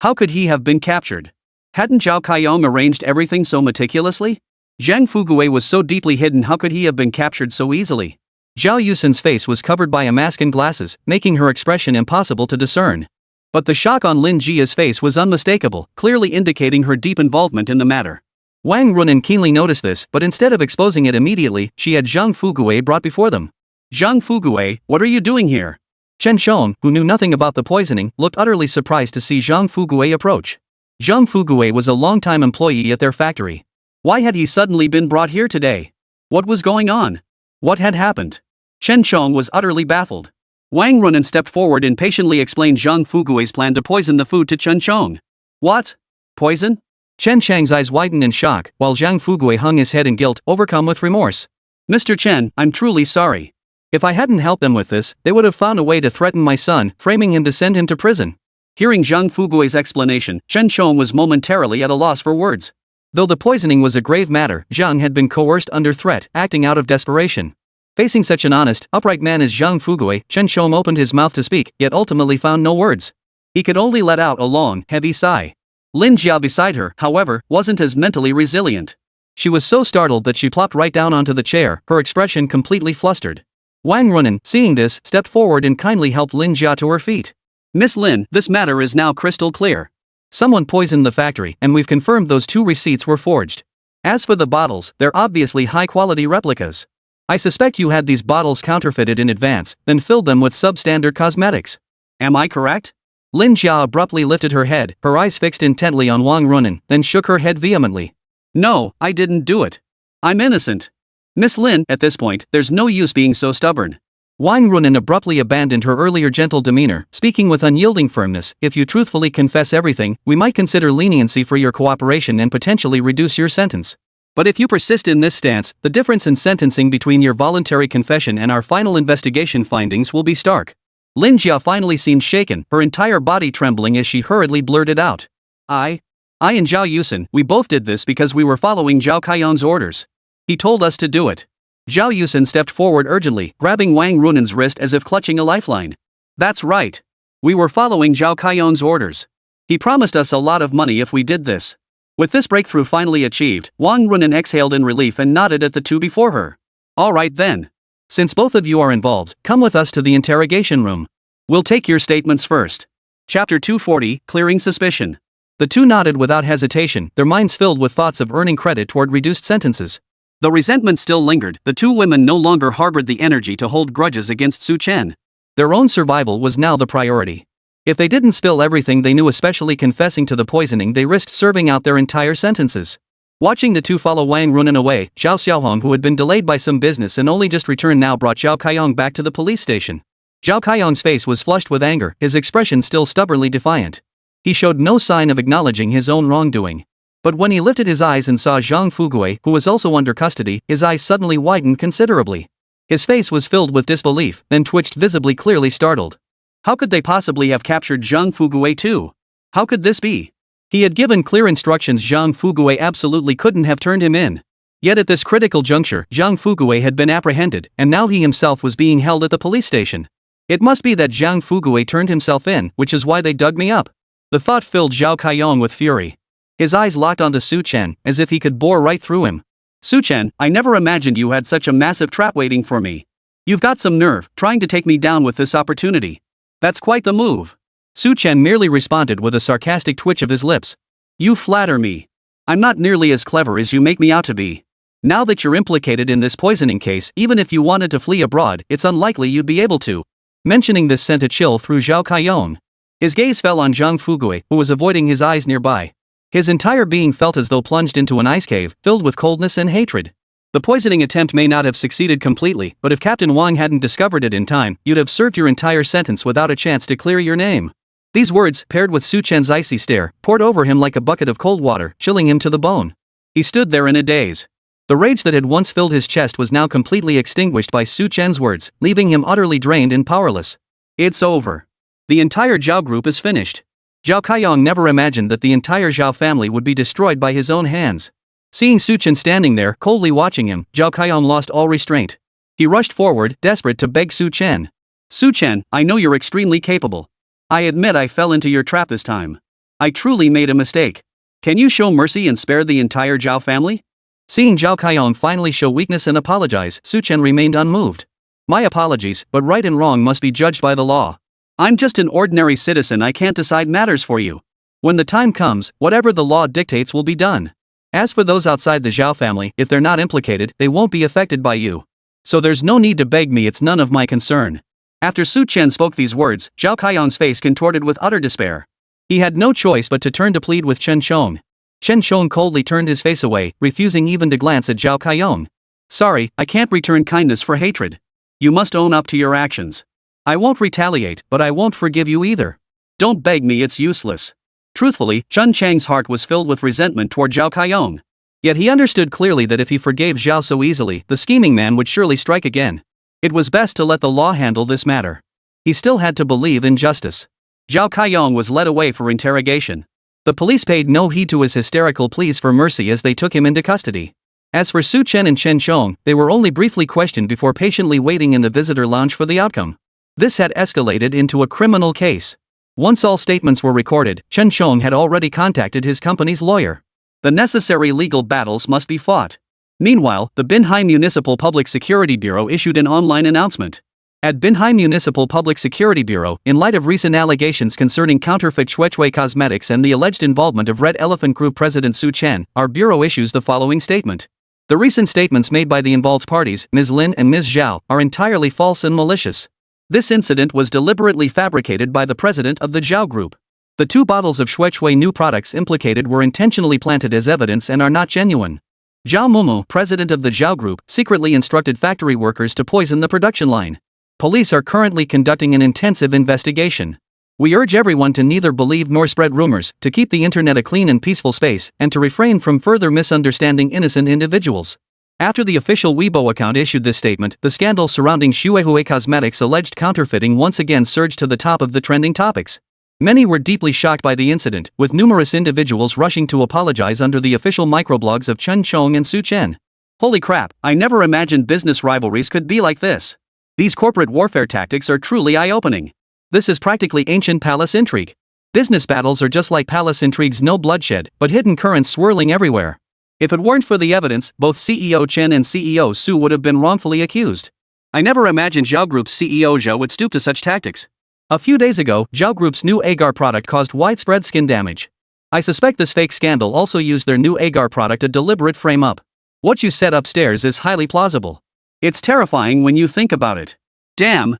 How could he have been captured? Hadn't Zhao Kaiyong arranged everything so meticulously? Zhang Fugui was so deeply hidden, how could he have been captured so easily? Zhao Yusin's face was covered by a mask and glasses, making her expression impossible to discern. But the shock on Lin Jia's face was unmistakable, clearly indicating her deep involvement in the matter. Wang Runan keenly noticed this, but instead of exposing it immediately, she had Zhang Fugui brought before them. Zhang Fugui, what are you doing here? Chen Shong, who knew nothing about the poisoning, looked utterly surprised to see Zhang Fugui approach. Zhang Fugui was a long-time employee at their factory. Why had he suddenly been brought here today? What was going on? What had happened? Chen Shong was utterly baffled. Wang Runan stepped forward and patiently explained Zhang Fugui's plan to poison the food to Chen Shong. What? Poison? Chen Chang's eyes widened in shock, while Zhang Fugui hung his head in guilt, overcome with remorse. Mr. Chen, I'm truly sorry. If I hadn't helped them with this, they would have found a way to threaten my son, framing him to send him to prison. Hearing Zhang Fugui's explanation, Chen Shong was momentarily at a loss for words. Though the poisoning was a grave matter, Zhang had been coerced under threat, acting out of desperation. Facing such an honest, upright man as Zhang Fugui, Chen Shong opened his mouth to speak, yet ultimately found no words. He could only let out a long, heavy sigh. Lin Jia beside her, however, wasn't as mentally resilient. She was so startled that she plopped right down onto the chair, her expression completely flustered. Wang Runan, seeing this, stepped forward and kindly helped Lin Jia to her feet. Miss Lin, this matter is now crystal clear. Someone poisoned the factory, and we've confirmed those 2 receipts were forged. As for the bottles, they're obviously high-quality replicas. I suspect you had these bottles counterfeited in advance, then filled them with substandard cosmetics. Am I correct? Lin Jia abruptly lifted her head, her eyes fixed intently on Wang Runan, then shook her head vehemently. No, I didn't do it. I'm innocent. Miss Lin, at this point, there's no use being so stubborn. Wang Runan abruptly abandoned her earlier gentle demeanor, speaking with unyielding firmness. If you truthfully confess everything, we might consider leniency for your cooperation and potentially reduce your sentence. But if you persist in this stance, the difference in sentencing between your voluntary confession and our final investigation findings will be stark. Lin Jia finally seemed shaken, her entire body trembling as she hurriedly blurted out. I and Zhao Yusin, we both did this because we were following Zhao Kaiyong's orders. He told us to do it. Zhao Yusin stepped forward urgently, grabbing Wang Runan's wrist as if clutching a lifeline. That's right. We were following Zhao Kaiyong's orders. He promised us a lot of money if we did this. With this breakthrough finally achieved, Wang Runan exhaled in relief and nodded at the 2 before her. All right then. Since both of you are involved, come with us to the interrogation room. We'll take your statements first. Chapter 240, Clearing Suspicion. The 2 nodded without hesitation, their minds filled with thoughts of earning credit toward reduced sentences. Though resentment still lingered, the 2 women no longer harbored the energy to hold grudges against Su Chen. Their own survival was now the priority. If they didn't spill everything they knew, especially confessing to the poisoning, they risked serving out their entire sentences. Watching the 2 follow Wang Runan away, Zhao Xiaohong, who had been delayed by some business and only just returned, now brought Zhao Kaiyong back to the police station. Zhao Kaiyong's face was flushed with anger, his expression still stubbornly defiant. He showed no sign of acknowledging his own wrongdoing. But when he lifted his eyes and saw Zhang Fugui, who was also under custody, his eyes suddenly widened considerably. His face was filled with disbelief, then twitched visibly, clearly startled. How could they possibly have captured Zhang Fugui too? How could this be? He had given clear instructions. Zhang Fugui absolutely couldn't have turned him in. Yet at this critical juncture, Zhang Fugui had been apprehended, and now he himself was being held at the police station. It must be that Zhang Fugui turned himself in, which is why they dug me up. The thought filled Zhao Kaiyong with fury. His eyes locked onto Su Chen, as if he could bore right through him. Su Chen, I never imagined you had such a massive trap waiting for me. You've got some nerve, trying to take me down with this opportunity. That's quite the move. Su Chen merely responded with a sarcastic twitch of his lips. You flatter me. I'm not nearly as clever as you make me out to be. Now that you're implicated in this poisoning case, even if you wanted to flee abroad, it's unlikely you'd be able to. Mentioning this sent a chill through Zhao Kaiyong. His gaze fell on Zhang Fugui, who was avoiding his eyes nearby. His entire being felt as though plunged into an ice cave, filled with coldness and hatred. The poisoning attempt may not have succeeded completely, but if Captain Wang hadn't discovered it in time, you'd have served your entire sentence without a chance to clear your name. These words, paired with Su Chen's icy stare, poured over him like a bucket of cold water, chilling him to the bone. He stood there in a daze. The rage that had once filled his chest was now completely extinguished by Su Chen's words, leaving him utterly drained and powerless. It's over. The entire Zhao group is finished. Zhao Kaiyong never imagined that the entire Zhao family would be destroyed by his own hands. Seeing Su Chen standing there, coldly watching him, Zhao Kaiyong lost all restraint. He rushed forward, desperate to beg Su Chen. Su Chen, I know you're extremely capable. I admit I fell into your trap this time. I truly made a mistake. Can you show mercy and spare the entire Zhao family? Seeing Zhao Kaiyong finally show weakness and apologize, Su Chen remained unmoved. My apologies, but right and wrong must be judged by the law. I'm just an ordinary citizen, I can't decide matters for you. When the time comes, whatever the law dictates will be done. As for those outside the Zhao family, if they're not implicated, they won't be affected by you. So there's no need to beg me, it's none of my concern. After Su Chen spoke these words, Zhao Kaiyong's face contorted with utter despair. He had no choice but to turn to plead with Chen Shong. Chen Shong coldly turned his face away, refusing even to glance at Zhao Kaiyong. Sorry, I can't return kindness for hatred. You must own up to your actions. I won't retaliate, but I won't forgive you either. Don't beg me, it's useless. Truthfully, Chen Chang's heart was filled with resentment toward Zhao Kaiyong. Yet he understood clearly that if he forgave Zhao so easily, the scheming man would surely strike again. It was best to let the law handle this matter. He still had to believe in justice. Zhao Kaiyong was led away for interrogation. The police paid no heed to his hysterical pleas for mercy as they took him into custody. As for Su Chen and Chen Shong, they were only briefly questioned before patiently waiting in the visitor lounge for the outcome. This had escalated into a criminal case. Once all statements were recorded, Chen Shong had already contacted his company's lawyer. The necessary legal battles must be fought. Meanwhile, the Binhai Municipal Public Security Bureau issued an online announcement. At Binhai Municipal Public Security Bureau, in light of recent allegations concerning counterfeit Shuechui cosmetics and the alleged involvement of Red Elephant Group President Su Chen, our bureau issues the following statement. The recent statements made by the involved parties, Ms. Lin and Ms. Zhao, are entirely false and malicious. This incident was deliberately fabricated by the president of the Zhao Group. The 2 bottles of Shuechui new products implicated were intentionally planted as evidence and are not genuine. Zhao Mumu, president of the Zhao Group, secretly instructed factory workers to poison the production line. Police are currently conducting an intensive investigation. We urge everyone to neither believe nor spread rumors, to keep the internet a clean and peaceful space, and to refrain from further misunderstanding innocent individuals. After the official Weibo account issued this statement, the scandal surrounding Shuehui Cosmetics' alleged counterfeiting once again surged to the top of the trending topics. Many were deeply shocked by the incident, with numerous individuals rushing to apologize under the official microblogs of Chen Shong and Su Chen. Holy crap, I never imagined business rivalries could be like this. These corporate warfare tactics are truly eye-opening. This is practically ancient palace intrigue. Business battles are just like palace intrigues, no bloodshed, but hidden currents swirling everywhere. If it weren't for the evidence, both CEO Chen and CEO Su would have been wrongfully accused. I never imagined Zhao Group's CEO Zhao would stoop to such tactics. A few days ago, Zhao Group's new agar product caused widespread skin damage. I suspect this fake scandal also used their new agar product a deliberate frame-up. What you said upstairs is highly plausible. It's terrifying when you think about it. Damn.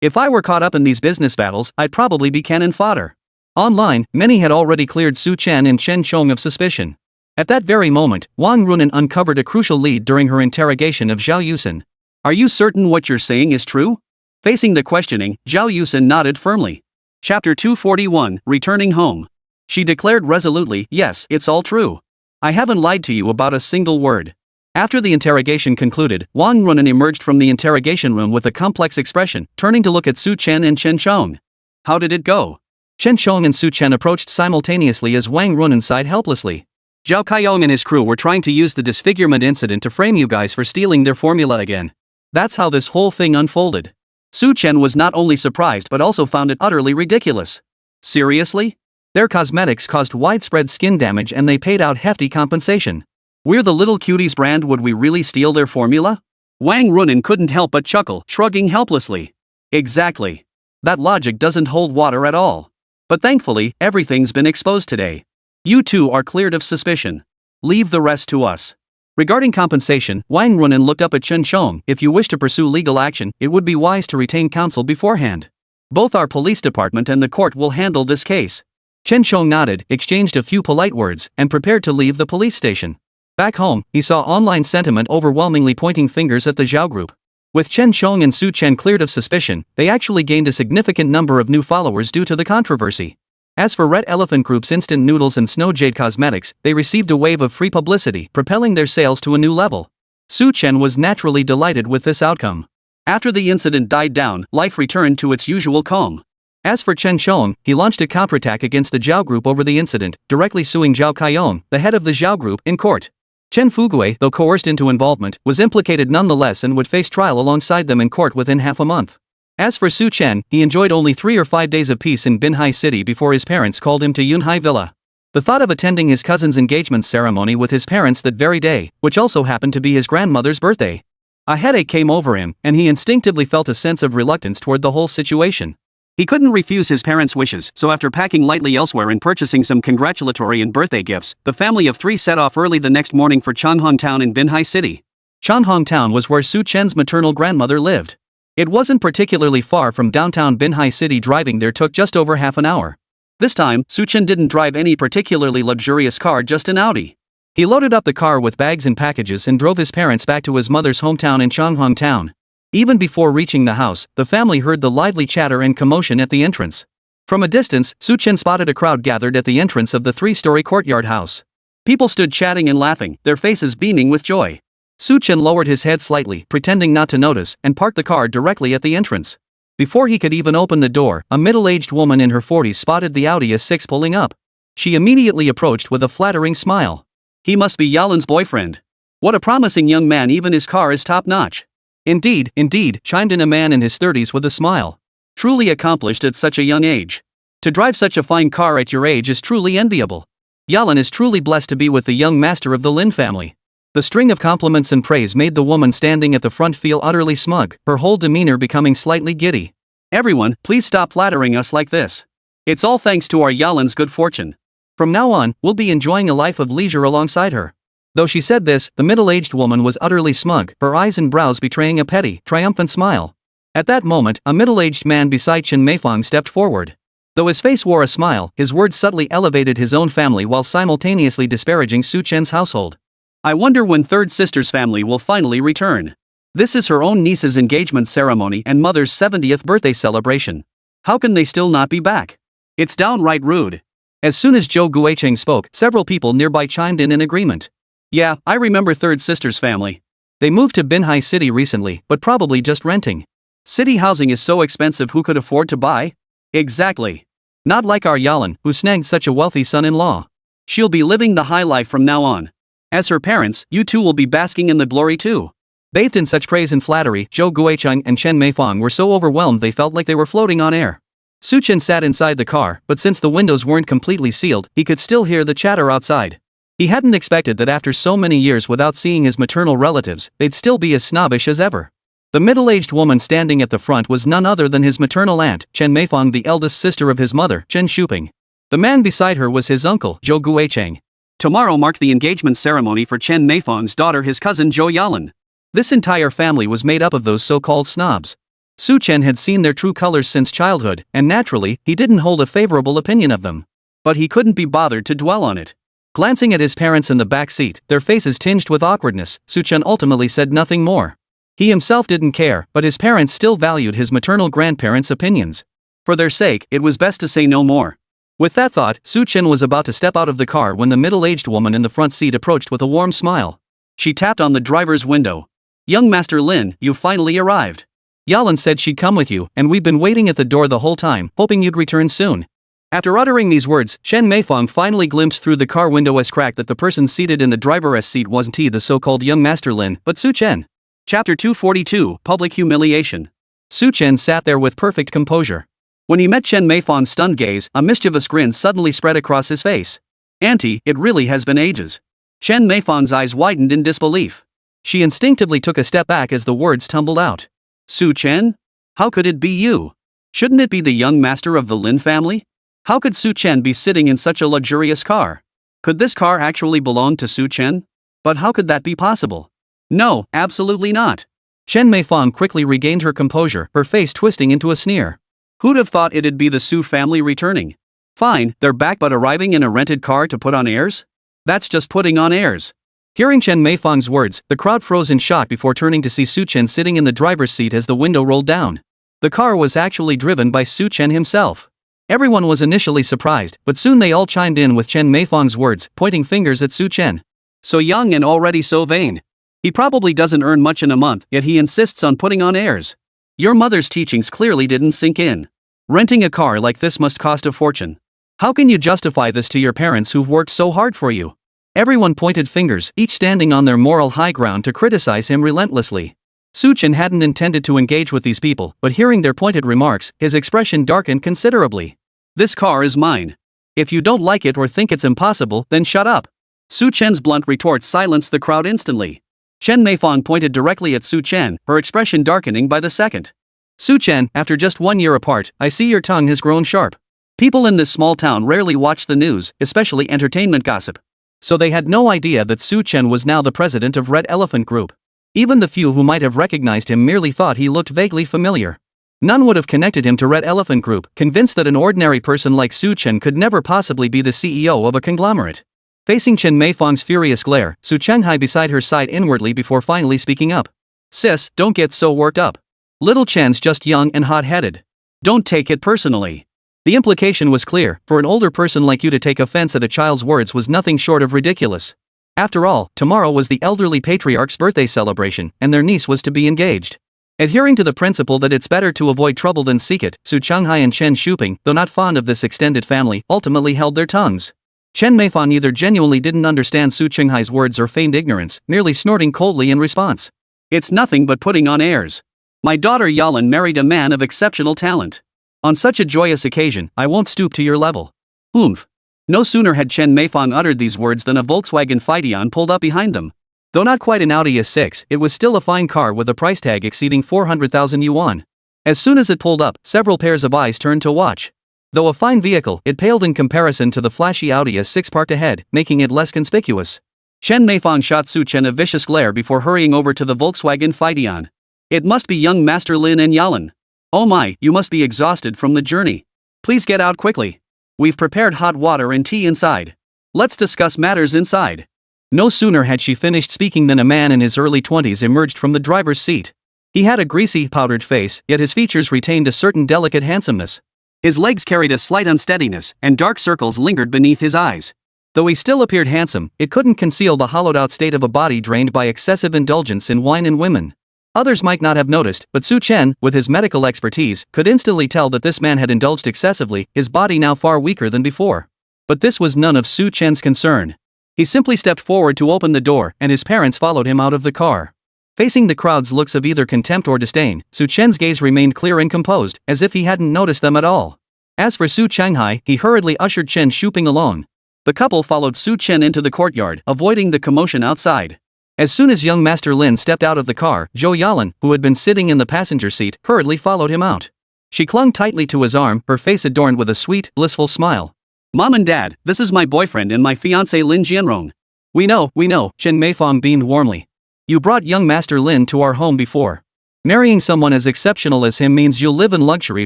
If I were caught up in these business battles, I'd probably be cannon fodder. Online, many had already cleared Su Chen and Chen Shong of suspicion. At that very moment, Wang Runan uncovered a crucial lead during her interrogation of Zhao Yusen. Are you certain what you're saying is true? Facing the questioning, Zhao Yusen nodded firmly. Chapter 241, Returning Home. She declared resolutely, yes, it's all true. I haven't lied to you about a single word. After the interrogation concluded, Wang Runan emerged from the interrogation room with a complex expression, turning to look at Su Chen and Chen Shong. How did it go? Chen Shong and Su Chen approached simultaneously as Wang Runan sighed helplessly. Zhao Kaiyong and his crew were trying to use the disfigurement incident to frame you guys for stealing their formula again. That's how this whole thing unfolded. Su Chen was not only surprised but also found it utterly ridiculous. Seriously? Their cosmetics caused widespread skin damage and they paid out hefty compensation. We're the Little Cuties brand, would we really steal their formula? Wang Runan couldn't help but chuckle, shrugging helplessly. Exactly. That logic doesn't hold water at all. But thankfully, everything's been exposed today. You two are cleared of suspicion. Leave the rest to us. Regarding compensation, Wang Runan looked up at Chen Shong. If you wish to pursue legal action, it would be wise to retain counsel beforehand. Both our police department and the court will handle this case. Chen Shong nodded, exchanged a few polite words, and prepared to leave the police station. Back home, he saw online sentiment overwhelmingly pointing fingers at the Zhao Group. With Chen Shong and Su Chen cleared of suspicion, they actually gained a significant number of new followers due to the controversy. As for Red Elephant Group's instant noodles and Snow Jade Cosmetics, they received a wave of free publicity, propelling their sales to a new level. Su Chen was naturally delighted with this outcome. After the incident died down, life returned to its usual calm. As for Chen Shong, he launched a counterattack against the Zhao Group over the incident, directly suing Zhao Kaiyong, the head of the Zhao Group, in court. Chen Fugue, though coerced into involvement, was implicated nonetheless and would face trial alongside them in court within half a month. As for Su Chen, he enjoyed only 3 or 5 days of peace in Binhai City before his parents called him to Yunhai Villa. The thought of attending his cousin's engagement ceremony with his parents that very day, which also happened to be his grandmother's birthday. A headache came over him, and he instinctively felt a sense of reluctance toward the whole situation. He couldn't refuse his parents' wishes, so after packing lightly elsewhere and purchasing some congratulatory and birthday gifts, the family of three set off early the next morning for Chanhong Town in Binhai City. Chanhong Town was where Su Chen's maternal grandmother lived. It wasn't particularly far from downtown Binhai City. Driving there took just over half an hour. This time, Su Chen didn't drive any particularly luxurious car, just an Audi. He loaded up the car with bags and packages and drove his parents back to his mother's hometown in Changhong Town. Even before reaching the house, the family heard the lively chatter and commotion at the entrance. From a distance, Su Chen spotted a crowd gathered at the entrance of the three-story courtyard house. People stood chatting and laughing, their faces beaming with joy. Su Chen lowered his head slightly, pretending not to notice, and parked the car directly at the entrance. Before he could even open the door, a middle-aged woman in her 40s spotted the Audi S6 pulling up. She immediately approached with a flattering smile. "He must be Yalin's boyfriend. What a promising young man, even his car is top-notch." Indeed, chimed in a man in his 30s with a smile. "Truly accomplished at such a young age. To drive such a fine car at your age is truly enviable. Yalin is truly blessed to be with the young master of the Lin family." The string of compliments and praise made the woman standing at the front feel utterly smug, her whole demeanor becoming slightly giddy. "Everyone, please stop flattering us like this. It's all thanks to our Yalin's good fortune. From now on, we'll be enjoying a life of leisure alongside her." Though she said this, the middle-aged woman was utterly smug, her eyes and brows betraying a petty, triumphant smile. At that moment, a middle-aged man beside Chen Meifang stepped forward. Though his face wore a smile, his words subtly elevated his own family while simultaneously disparaging Su Chen's household. "I wonder when third sister's family will finally return. This is her own niece's engagement ceremony and mother's 70th birthday celebration. How can they still not be back? It's downright rude." As soon as Zhou Guicheng spoke, several people nearby chimed in agreement. "Yeah, I remember third sister's family. They moved to Binhai City recently, but probably just renting. City housing is so expensive, who could afford to buy?" "Exactly. Not like our Yalin, who snagged such a wealthy son-in-law. She'll be living the high life from now on. As her parents, you two will be basking in the glory too." Bathed in such praise and flattery, Zhou Guicheng and Chen Meifang were so overwhelmed they felt like they were floating on air. Su Chen sat inside the car, but since the windows weren't completely sealed, he could still hear the chatter outside. He hadn't expected that after so many years without seeing his maternal relatives, they'd still be as snobbish as ever. The middle-aged woman standing at the front was none other than his maternal aunt, Chen Meifang, the eldest sister of his mother, Chen Shuping. The man beside her was his uncle, Zhou Guicheng. Tomorrow marked the engagement ceremony for Chen Meifang's daughter, his cousin Zhou Yalin. This entire family was made up of those so-called snobs. Su Chen had seen their true colors since childhood, and naturally, he didn't hold a favorable opinion of them. But he couldn't be bothered to dwell on it. Glancing at his parents in the back seat, their faces tinged with awkwardness, Su Chen ultimately said nothing more. He himself didn't care, but his parents still valued his maternal grandparents' opinions. For their sake, it was best to say no more. With that thought, Su Chen was about to step out of the car when the middle-aged woman in the front seat approached with a warm smile. She tapped on the driver's window. "Young Master Lin, you finally arrived. Yalin said she'd come with you, and we've been waiting at the door the whole time, hoping you'd return soon." After uttering these words, Chen Meifang finally glimpsed through the car window's crack that the person seated in the driver's seat wasn't the so-called young Master Lin, but Su Chen. Chapter 242, Public Humiliation. Su Chen sat there with perfect composure. When he met Chen Meifang's stunned gaze, a mischievous grin suddenly spread across his face. "Auntie, it really has been ages." Chen Meifang's eyes widened in disbelief. She instinctively took a step back as the words tumbled out. "Su Chen? How could it be you? Shouldn't it be the young master of the Lin family? How could Su Chen be sitting in such a luxurious car? Could this car actually belong to Su Chen? But how could that be possible? No, absolutely not." Chen Meifang quickly regained her composure, her face twisting into a sneer. "Who'd have thought it'd be the Su family returning? Fine, they're back, but arriving in a rented car to put on airs? That's just putting on airs." Hearing Chen Meifang's words, the crowd froze in shock before turning to see Su Chen sitting in the driver's seat as the window rolled down. The car was actually driven by Su Chen himself. Everyone was initially surprised, but soon they all chimed in with Chen Meifang's words, pointing fingers at Su Chen. "So young and already so vain. He probably doesn't earn much in a month, yet he insists on putting on airs. Your mother's teachings clearly didn't sink in. Renting a car like this must cost a fortune. How can you justify this to your parents who've worked so hard for you?" Everyone pointed fingers, each standing on their moral high ground to criticize him relentlessly. Su Chen hadn't intended to engage with these people, but hearing their pointed remarks, his expression darkened considerably. "This car is mine. If you don't like it or think it's impossible, then shut up. Su Chen's blunt retort silenced the crowd instantly. Chen Meifong pointed directly at Su Chen, her expression darkening by the second. Su Chen, after just 1 year apart, I see your tongue has grown sharp. People in this small town rarely watch the news, especially entertainment gossip. So they had no idea that Su Chen was now the president of Red Elephant Group. Even the few who might have recognized him merely thought he looked vaguely familiar. None would have connected him to Red Elephant Group, convinced that an ordinary person like Su Chen could never possibly be the CEO of a conglomerate. Facing Chen Meifong's furious glare, Su Chenghai beside her sighed inwardly before finally speaking up. Sis, don't get so worked up. Little Chen's just young and hot-headed. Don't take it personally. The implication was clear, for an older person like you to take offense at a child's words was nothing short of ridiculous. After all, tomorrow was the elderly patriarch's birthday celebration, and their niece was to be engaged. Adhering to the principle that it's better to avoid trouble than seek it, Su Chenghai and Chen Shuping, though not fond of this extended family, ultimately held their tongues. Chen Meifong either genuinely didn't understand Su Chenghai's words or feigned ignorance, merely snorting coldly in response. It's nothing but putting on airs. My daughter Yalan married a man of exceptional talent. On such a joyous occasion, I won't stoop to your level. Oomph. No sooner had Chen Meifong uttered these words than a Volkswagen Phaeton pulled up behind them. Though not quite an Audi S6, it was still a fine car with a price tag exceeding 400,000 yuan. As soon as it pulled up, several pairs of eyes turned to watch. Though a fine vehicle, it paled in comparison to the flashy Audi S6 parked ahead, making it less conspicuous. Chen Meifong shot Su Chen a vicious glare before hurrying over to the Volkswagen Phaeton. It must be young Master Lin and Yalan. Oh my, you must be exhausted from the journey. Please get out quickly. We've prepared hot water and tea inside. Let's discuss matters inside. No sooner had she finished speaking than a man in his early 20s emerged from the driver's seat. He had a greasy, powdered face, yet his features retained a certain delicate handsomeness. His legs carried a slight unsteadiness, and dark circles lingered beneath his eyes. Though he still appeared handsome, it couldn't conceal the hollowed-out state of a body drained by excessive indulgence in wine and women. Others might not have noticed, but Su Chen, with his medical expertise, could instantly tell that this man had indulged excessively, his body now far weaker than before. But this was none of Su Chen's concern. He simply stepped forward to open the door, and his parents followed him out of the car. Facing the crowd's looks of either contempt or disdain, Su Chen's gaze remained clear and composed, as if he hadn't noticed them at all. As for Su Chenghai, he hurriedly ushered Chen Shuping along. The couple followed Su Chen into the courtyard, avoiding the commotion outside. As soon as young Master Lin stepped out of the car, Zhou Yalan, who had been sitting in the passenger seat, hurriedly followed him out. She clung tightly to his arm, her face adorned with a sweet, blissful smile. Mom and Dad, this is my boyfriend and my fiancé Lin Jianrong. We know, Chen Meifong beamed warmly. You brought young Master Lin to our home before. Marrying someone as exceptional as him means you'll live in luxury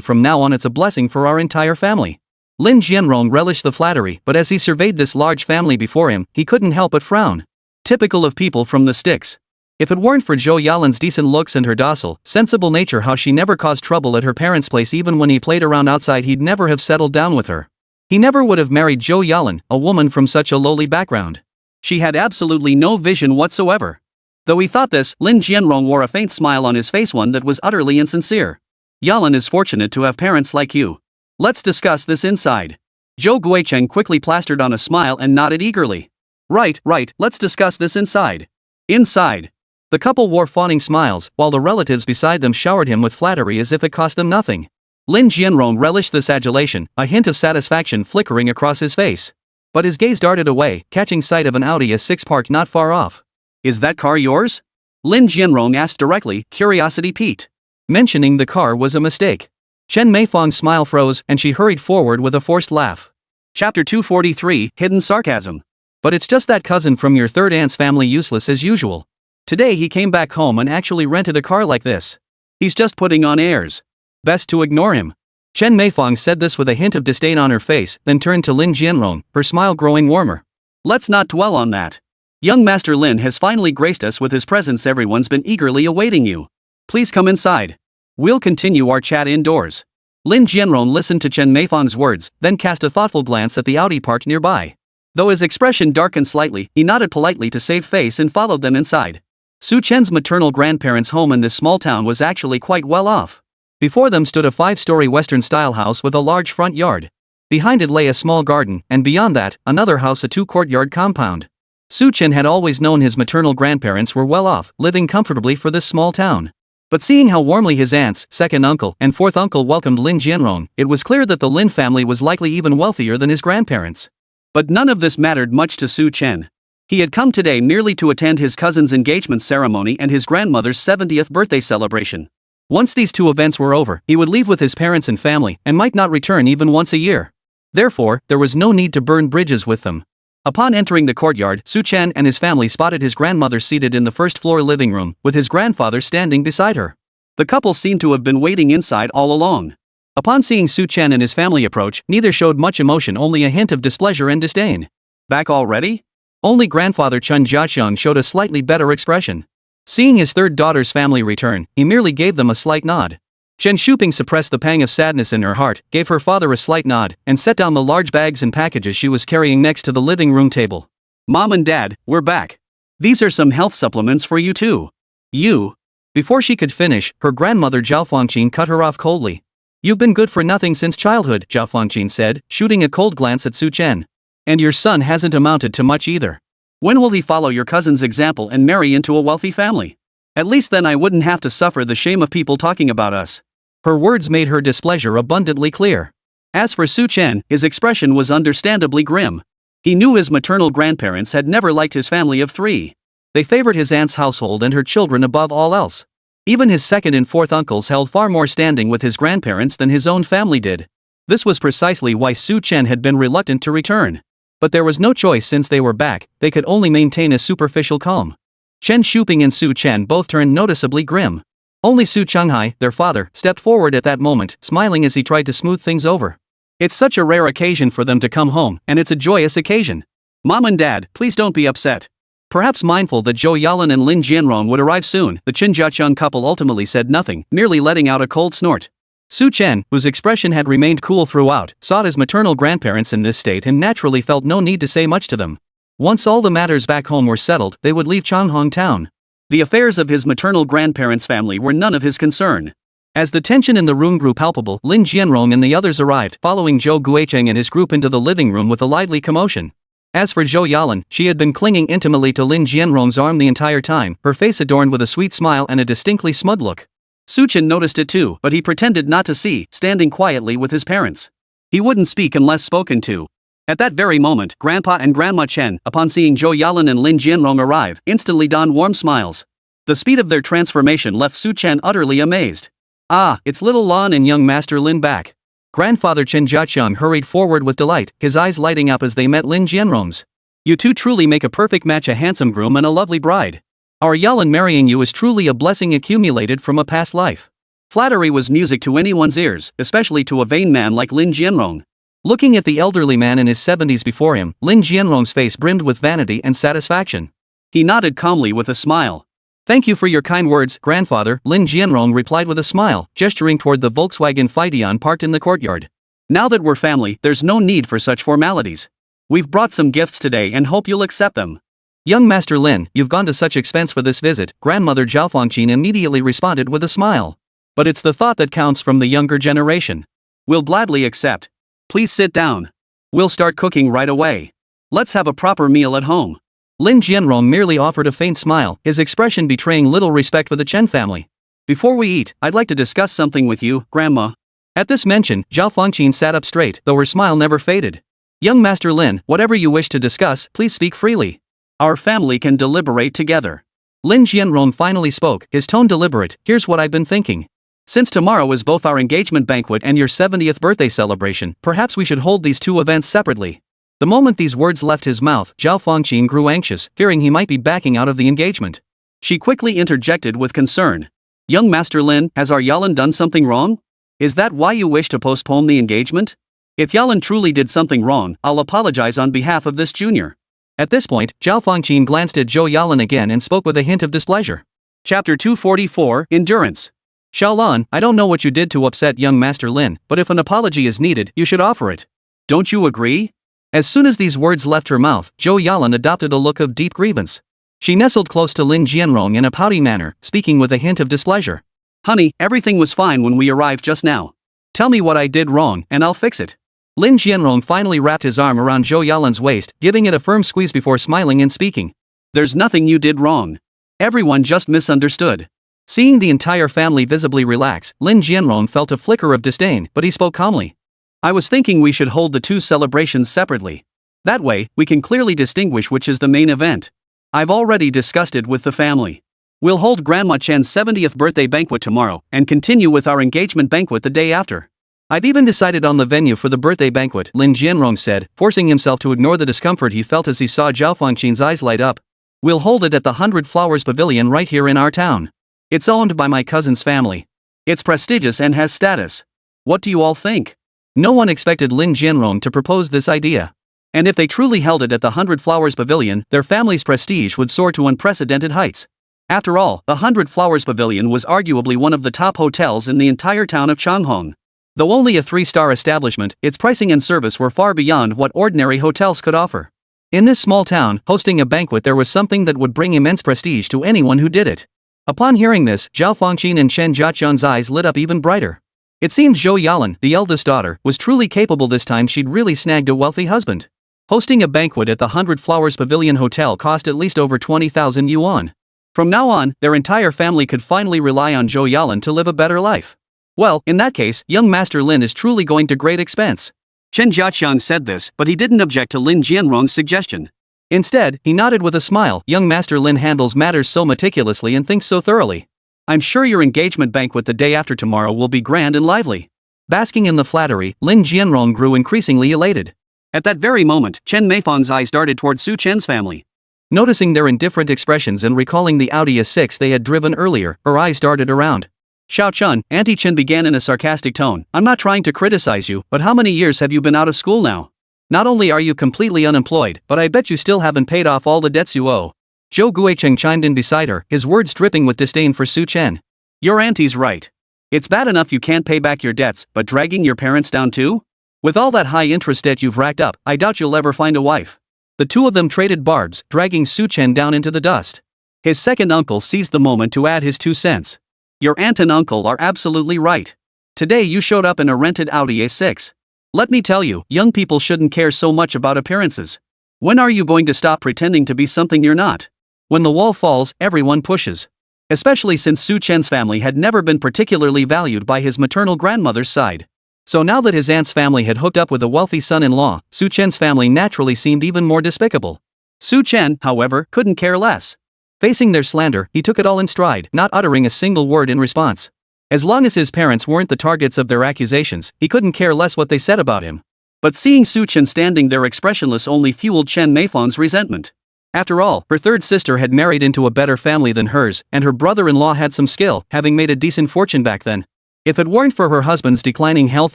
from now on. It's a blessing for our entire family. Lin Jianrong relished the flattery, but as he surveyed this large family before him, he couldn't help but frown. Typical of people from the sticks. If it weren't for Zhou Yalan's decent looks and her docile, sensible nature, how she never caused trouble at her parents' place even when he played around outside, he'd never have settled down with her. He never would have married Zhou Yalan, a woman from such a lowly background. She had absolutely no vision whatsoever. Though he thought this, Lin Jianrong wore a faint smile on his face, one that was utterly insincere. Yalan is fortunate to have parents like you. Let's discuss this inside. Zhou Guicheng quickly plastered on a smile and nodded eagerly. Right, let's discuss this inside. Inside. The couple wore fawning smiles, while the relatives beside them showered him with flattery as if it cost them nothing. Lin Jianrong relished this adulation, a hint of satisfaction flickering across his face. But his gaze darted away, catching sight of an Audi S6 parked not far off. Is that car yours? Lin Jianrong asked directly, curiosity piqued. Mentioning the car was a mistake. Chen Meifong's smile froze, and she hurried forward with a forced laugh. Chapter 243, Hidden Sarcasm. But it's just that cousin from your third aunt's family, useless as usual. Today he came back home and actually rented a car like this. He's just putting on airs. Best to ignore him. Chen Meifong said this with a hint of disdain on her face, then turned to Lin Jianrong, her smile growing warmer. Let's not dwell on that. Young Master Lin has finally graced us with his presence. Everyone's been eagerly awaiting you. Please come inside. We'll continue our chat indoors. Lin Jianrong listened to Chen Meifong's words, then cast a thoughtful glance at the Audi parked nearby. Though his expression darkened slightly, he nodded politely to save face and followed them inside. Su Chen's maternal grandparents' home in this small town was actually quite well off. Before them stood a 5-story Western-style house with a large front yard. Behind it lay a small garden, and beyond that, another house, a 2-courtyard compound. Su Chen had always known his maternal grandparents were well off, living comfortably for this small town. But seeing how warmly his aunts, second uncle, and fourth uncle welcomed Lin Jianrong, it was clear that the Lin family was likely even wealthier than his grandparents. But none of this mattered much to Su Chen. He had come today merely to attend his cousin's engagement ceremony and his grandmother's 70th birthday celebration. Once these two events were over, he would leave with his parents and family, and might not return even once a year. Therefore, there was no need to burn bridges with them. Upon entering the courtyard, Su Chen and his family spotted his grandmother seated in the first-floor living room, with his grandfather standing beside her. The couple seemed to have been waiting inside all along. Upon seeing Su Chen and his family approach, neither showed much emotion, only a hint of displeasure and disdain. Back already? Only grandfather Chen Jiaxiang showed a slightly better expression. Seeing his third daughter's family return, he merely gave them a slight nod. Chen Shuping suppressed the pang of sadness in her heart, gave her father a slight nod, and set down the large bags and packages she was carrying next to the living room table. Mom and Dad, we're back. These are some health supplements for you too. You. Before she could finish, her grandmother Zhao Fangqin cut her off coldly. You've been good for nothing since childhood, Zhao Fangqin said, shooting a cold glance at Su Chen. And your son hasn't amounted to much either. When will he follow your cousin's example and marry into a wealthy family? At least then I wouldn't have to suffer the shame of people talking about us. Her words made her displeasure abundantly clear. As for Su Chen, his expression was understandably grim. He knew his maternal grandparents had never liked his family of three. They favored his aunt's household and her children above all else. Even his second and fourth uncles held far more standing with his grandparents than his own family did. This was precisely why Su Chen had been reluctant to return. But there was no choice since they were back, they could only maintain a superficial calm. Chen Shuping and Su Chen both turned noticeably grim. Only Su Changhai, their father, stepped forward at that moment, smiling as he tried to smooth things over. It's such a rare occasion for them to come home, and it's a joyous occasion. Mom and Dad, please don't be upset. Perhaps mindful that Zhou Yalan and Lin Jianrong would arrive soon, the Chen Jiaqiang couple ultimately said nothing, merely letting out a cold snort. Su Chen, whose expression had remained cool throughout, sought his maternal grandparents in this state and naturally felt no need to say much to them. Once all the matters back home were settled, they would leave Changhong town. The affairs of his maternal grandparents' family were none of his concern. As the tension in the room grew palpable, Lin Jianrong and the others arrived, following Zhou Guicheng and his group into the living room with a lively commotion. As for Zhou Yalan, she had been clinging intimately to Lin Jianrong's arm the entire time, her face adorned with a sweet smile and a distinctly smug look. Su Chen noticed it too, but he pretended not to see, standing quietly with his parents. He wouldn't speak unless spoken to. At that very moment, Grandpa and Grandma Chen, upon seeing Zhou Yalan and Lin Jianrong arrive, instantly donned warm smiles. The speed of their transformation left Su Chen utterly amazed. Ah, it's little Lan and young Master Lin back. Grandfather Chen Jiaqiang hurried forward with delight, his eyes lighting up as they met Lin Jianrong's. You two truly make a perfect match, a handsome groom and a lovely bride. Our Yalan marrying you is truly a blessing accumulated from a past life. Flattery was music to anyone's ears, especially to a vain man like Lin Jianrong. Looking at the elderly man in his 70s before him, Lin Jianrong's face brimmed with vanity and satisfaction. He nodded calmly with a smile. Thank you for your kind words, grandfather, Lin Jianrong replied with a smile, gesturing toward the Volkswagen Phaeton parked in the courtyard. Now that we're family, there's no need for such formalities. We've brought some gifts today and hope you'll accept them. Young Master Lin, you've gone to such expense for this visit, grandmother Zhao Fangqin immediately responded with a smile. But it's the thought that counts from the younger generation. We'll gladly accept. Please sit down. We'll start cooking right away. Let's have a proper meal at home. Lin Jianrong merely offered a faint smile, his expression betraying little respect for the Chen family. Before we eat, I'd like to discuss something with you, Grandma. At this mention, Zhao Fangqin sat up straight, though her smile never faded. Young Master Lin, whatever you wish to discuss, please speak freely. Our family can deliberate together. Lin Jianrong finally spoke, his tone deliberate. Here's what I've been thinking. Since tomorrow is both our engagement banquet and your 70th birthday celebration, perhaps we should hold these two events separately. The moment these words left his mouth, Zhao Fangqin grew anxious, fearing he might be backing out of the engagement. She quickly interjected with concern. Young Master Lin, has our Yalan done something wrong? Is that why you wish to postpone the engagement? If Yalan truly did something wrong, I'll apologize on behalf of this junior. At this point, Zhao Fangqin glanced at Zhou Yalan again and spoke with a hint of displeasure. Chapter 244, Endurance. Xiaolan, I don't know what you did to upset young Master Lin, but if an apology is needed, you should offer it. Don't you agree? As soon as these words left her mouth, Zhou Yalan adopted a look of deep grievance. She nestled close to Lin Jianrong in a pouty manner, speaking with a hint of displeasure. Honey, everything was fine when we arrived just now. Tell me what I did wrong, and I'll fix it. Lin Jianrong finally wrapped his arm around Zhou Yalan's waist, giving it a firm squeeze before smiling and speaking. There's nothing you did wrong. Everyone just misunderstood. Seeing the entire family visibly relax, Lin Jianrong felt a flicker of disdain, but he spoke calmly. I was thinking we should hold the two celebrations separately. That way, we can clearly distinguish which is the main event. I've already discussed it with the family. We'll hold Grandma Chen's 70th birthday banquet tomorrow, and continue with our engagement banquet the day after. I've even decided on the venue for the birthday banquet, Lin Jianrong said, forcing himself to ignore the discomfort he felt as he saw Zhao Fengqin's eyes light up. We'll hold it at the 100 Flowers Pavilion right here in our town. It's owned by my cousin's family. It's prestigious and has status. What do you all think? No one expected Lin Jianrong to propose this idea. And if they truly held it at the 100 Flowers Pavilion, their family's prestige would soar to unprecedented heights. After all, the 100 Flowers Pavilion was arguably one of the top hotels in the entire town of Changhong. Though only a 3-star establishment, its pricing and service were far beyond what ordinary hotels could offer. In this small town, hosting a banquet there was something that would bring immense prestige to anyone who did it. Upon hearing this, Zhao Fengqin and Chen Jiaqian's eyes lit up even brighter. It seemed Zhou Yalan, the eldest daughter, was truly capable this time she'd really snagged a wealthy husband. Hosting a banquet at the 100 Flowers Pavilion Hotel cost at least over 20,000 yuan. From now on, their entire family could finally rely on Zhou Yalan to live a better life. Well, in that case, young Master Lin is truly going to great expense. Chen Jiaqian said this, but he didn't object to Lin Jianrong's suggestion. Instead, he nodded with a smile. Young Master Lin handles matters so meticulously and thinks so thoroughly. I'm sure your engagement banquet the day after tomorrow will be grand and lively. Basking in the flattery, Lin Jianrong grew increasingly elated. At that very moment, Chen Meifang's eyes darted toward Su Chen's family. Noticing their indifferent expressions and recalling the Audi A6 they had driven earlier, her eyes darted around. Xiao Chun, Auntie Chen began in a sarcastic tone. I'm not trying to criticize you, but how many years have you been out of school now? Not only are you completely unemployed, but I bet you still haven't paid off all the debts you owe. Zhou Guicheng chimed in beside her, his words dripping with disdain for Su Chen. Your auntie's right. It's bad enough you can't pay back your debts, but dragging your parents down too? With all that high interest debt you've racked up, I doubt you'll ever find a wife. The two of them traded barbs, dragging Su Chen down into the dust. His second uncle seized the moment to add his 2 cents. Your aunt and uncle are absolutely right. Today you showed up in a rented Audi A6. Let me tell you, young people shouldn't care so much about appearances. When are you going to stop pretending to be something you're not? When the wall falls, everyone pushes. Especially since Su Chen's family had never been particularly valued by his maternal grandmother's side. So now that his aunt's family had hooked up with a wealthy son-in-law, Su Chen's family naturally seemed even more despicable. Su Chen, however, couldn't care less. Facing their slander, he took it all in stride, not uttering a single word in response. As long as his parents weren't the targets of their accusations, he couldn't care less what they said about him. But seeing Su Chen standing there expressionless only fueled Chen Meifang's resentment. After all, her third sister had married into a better family than hers, and her brother-in-law had some skill, having made a decent fortune back then. If it weren't for her husband's declining health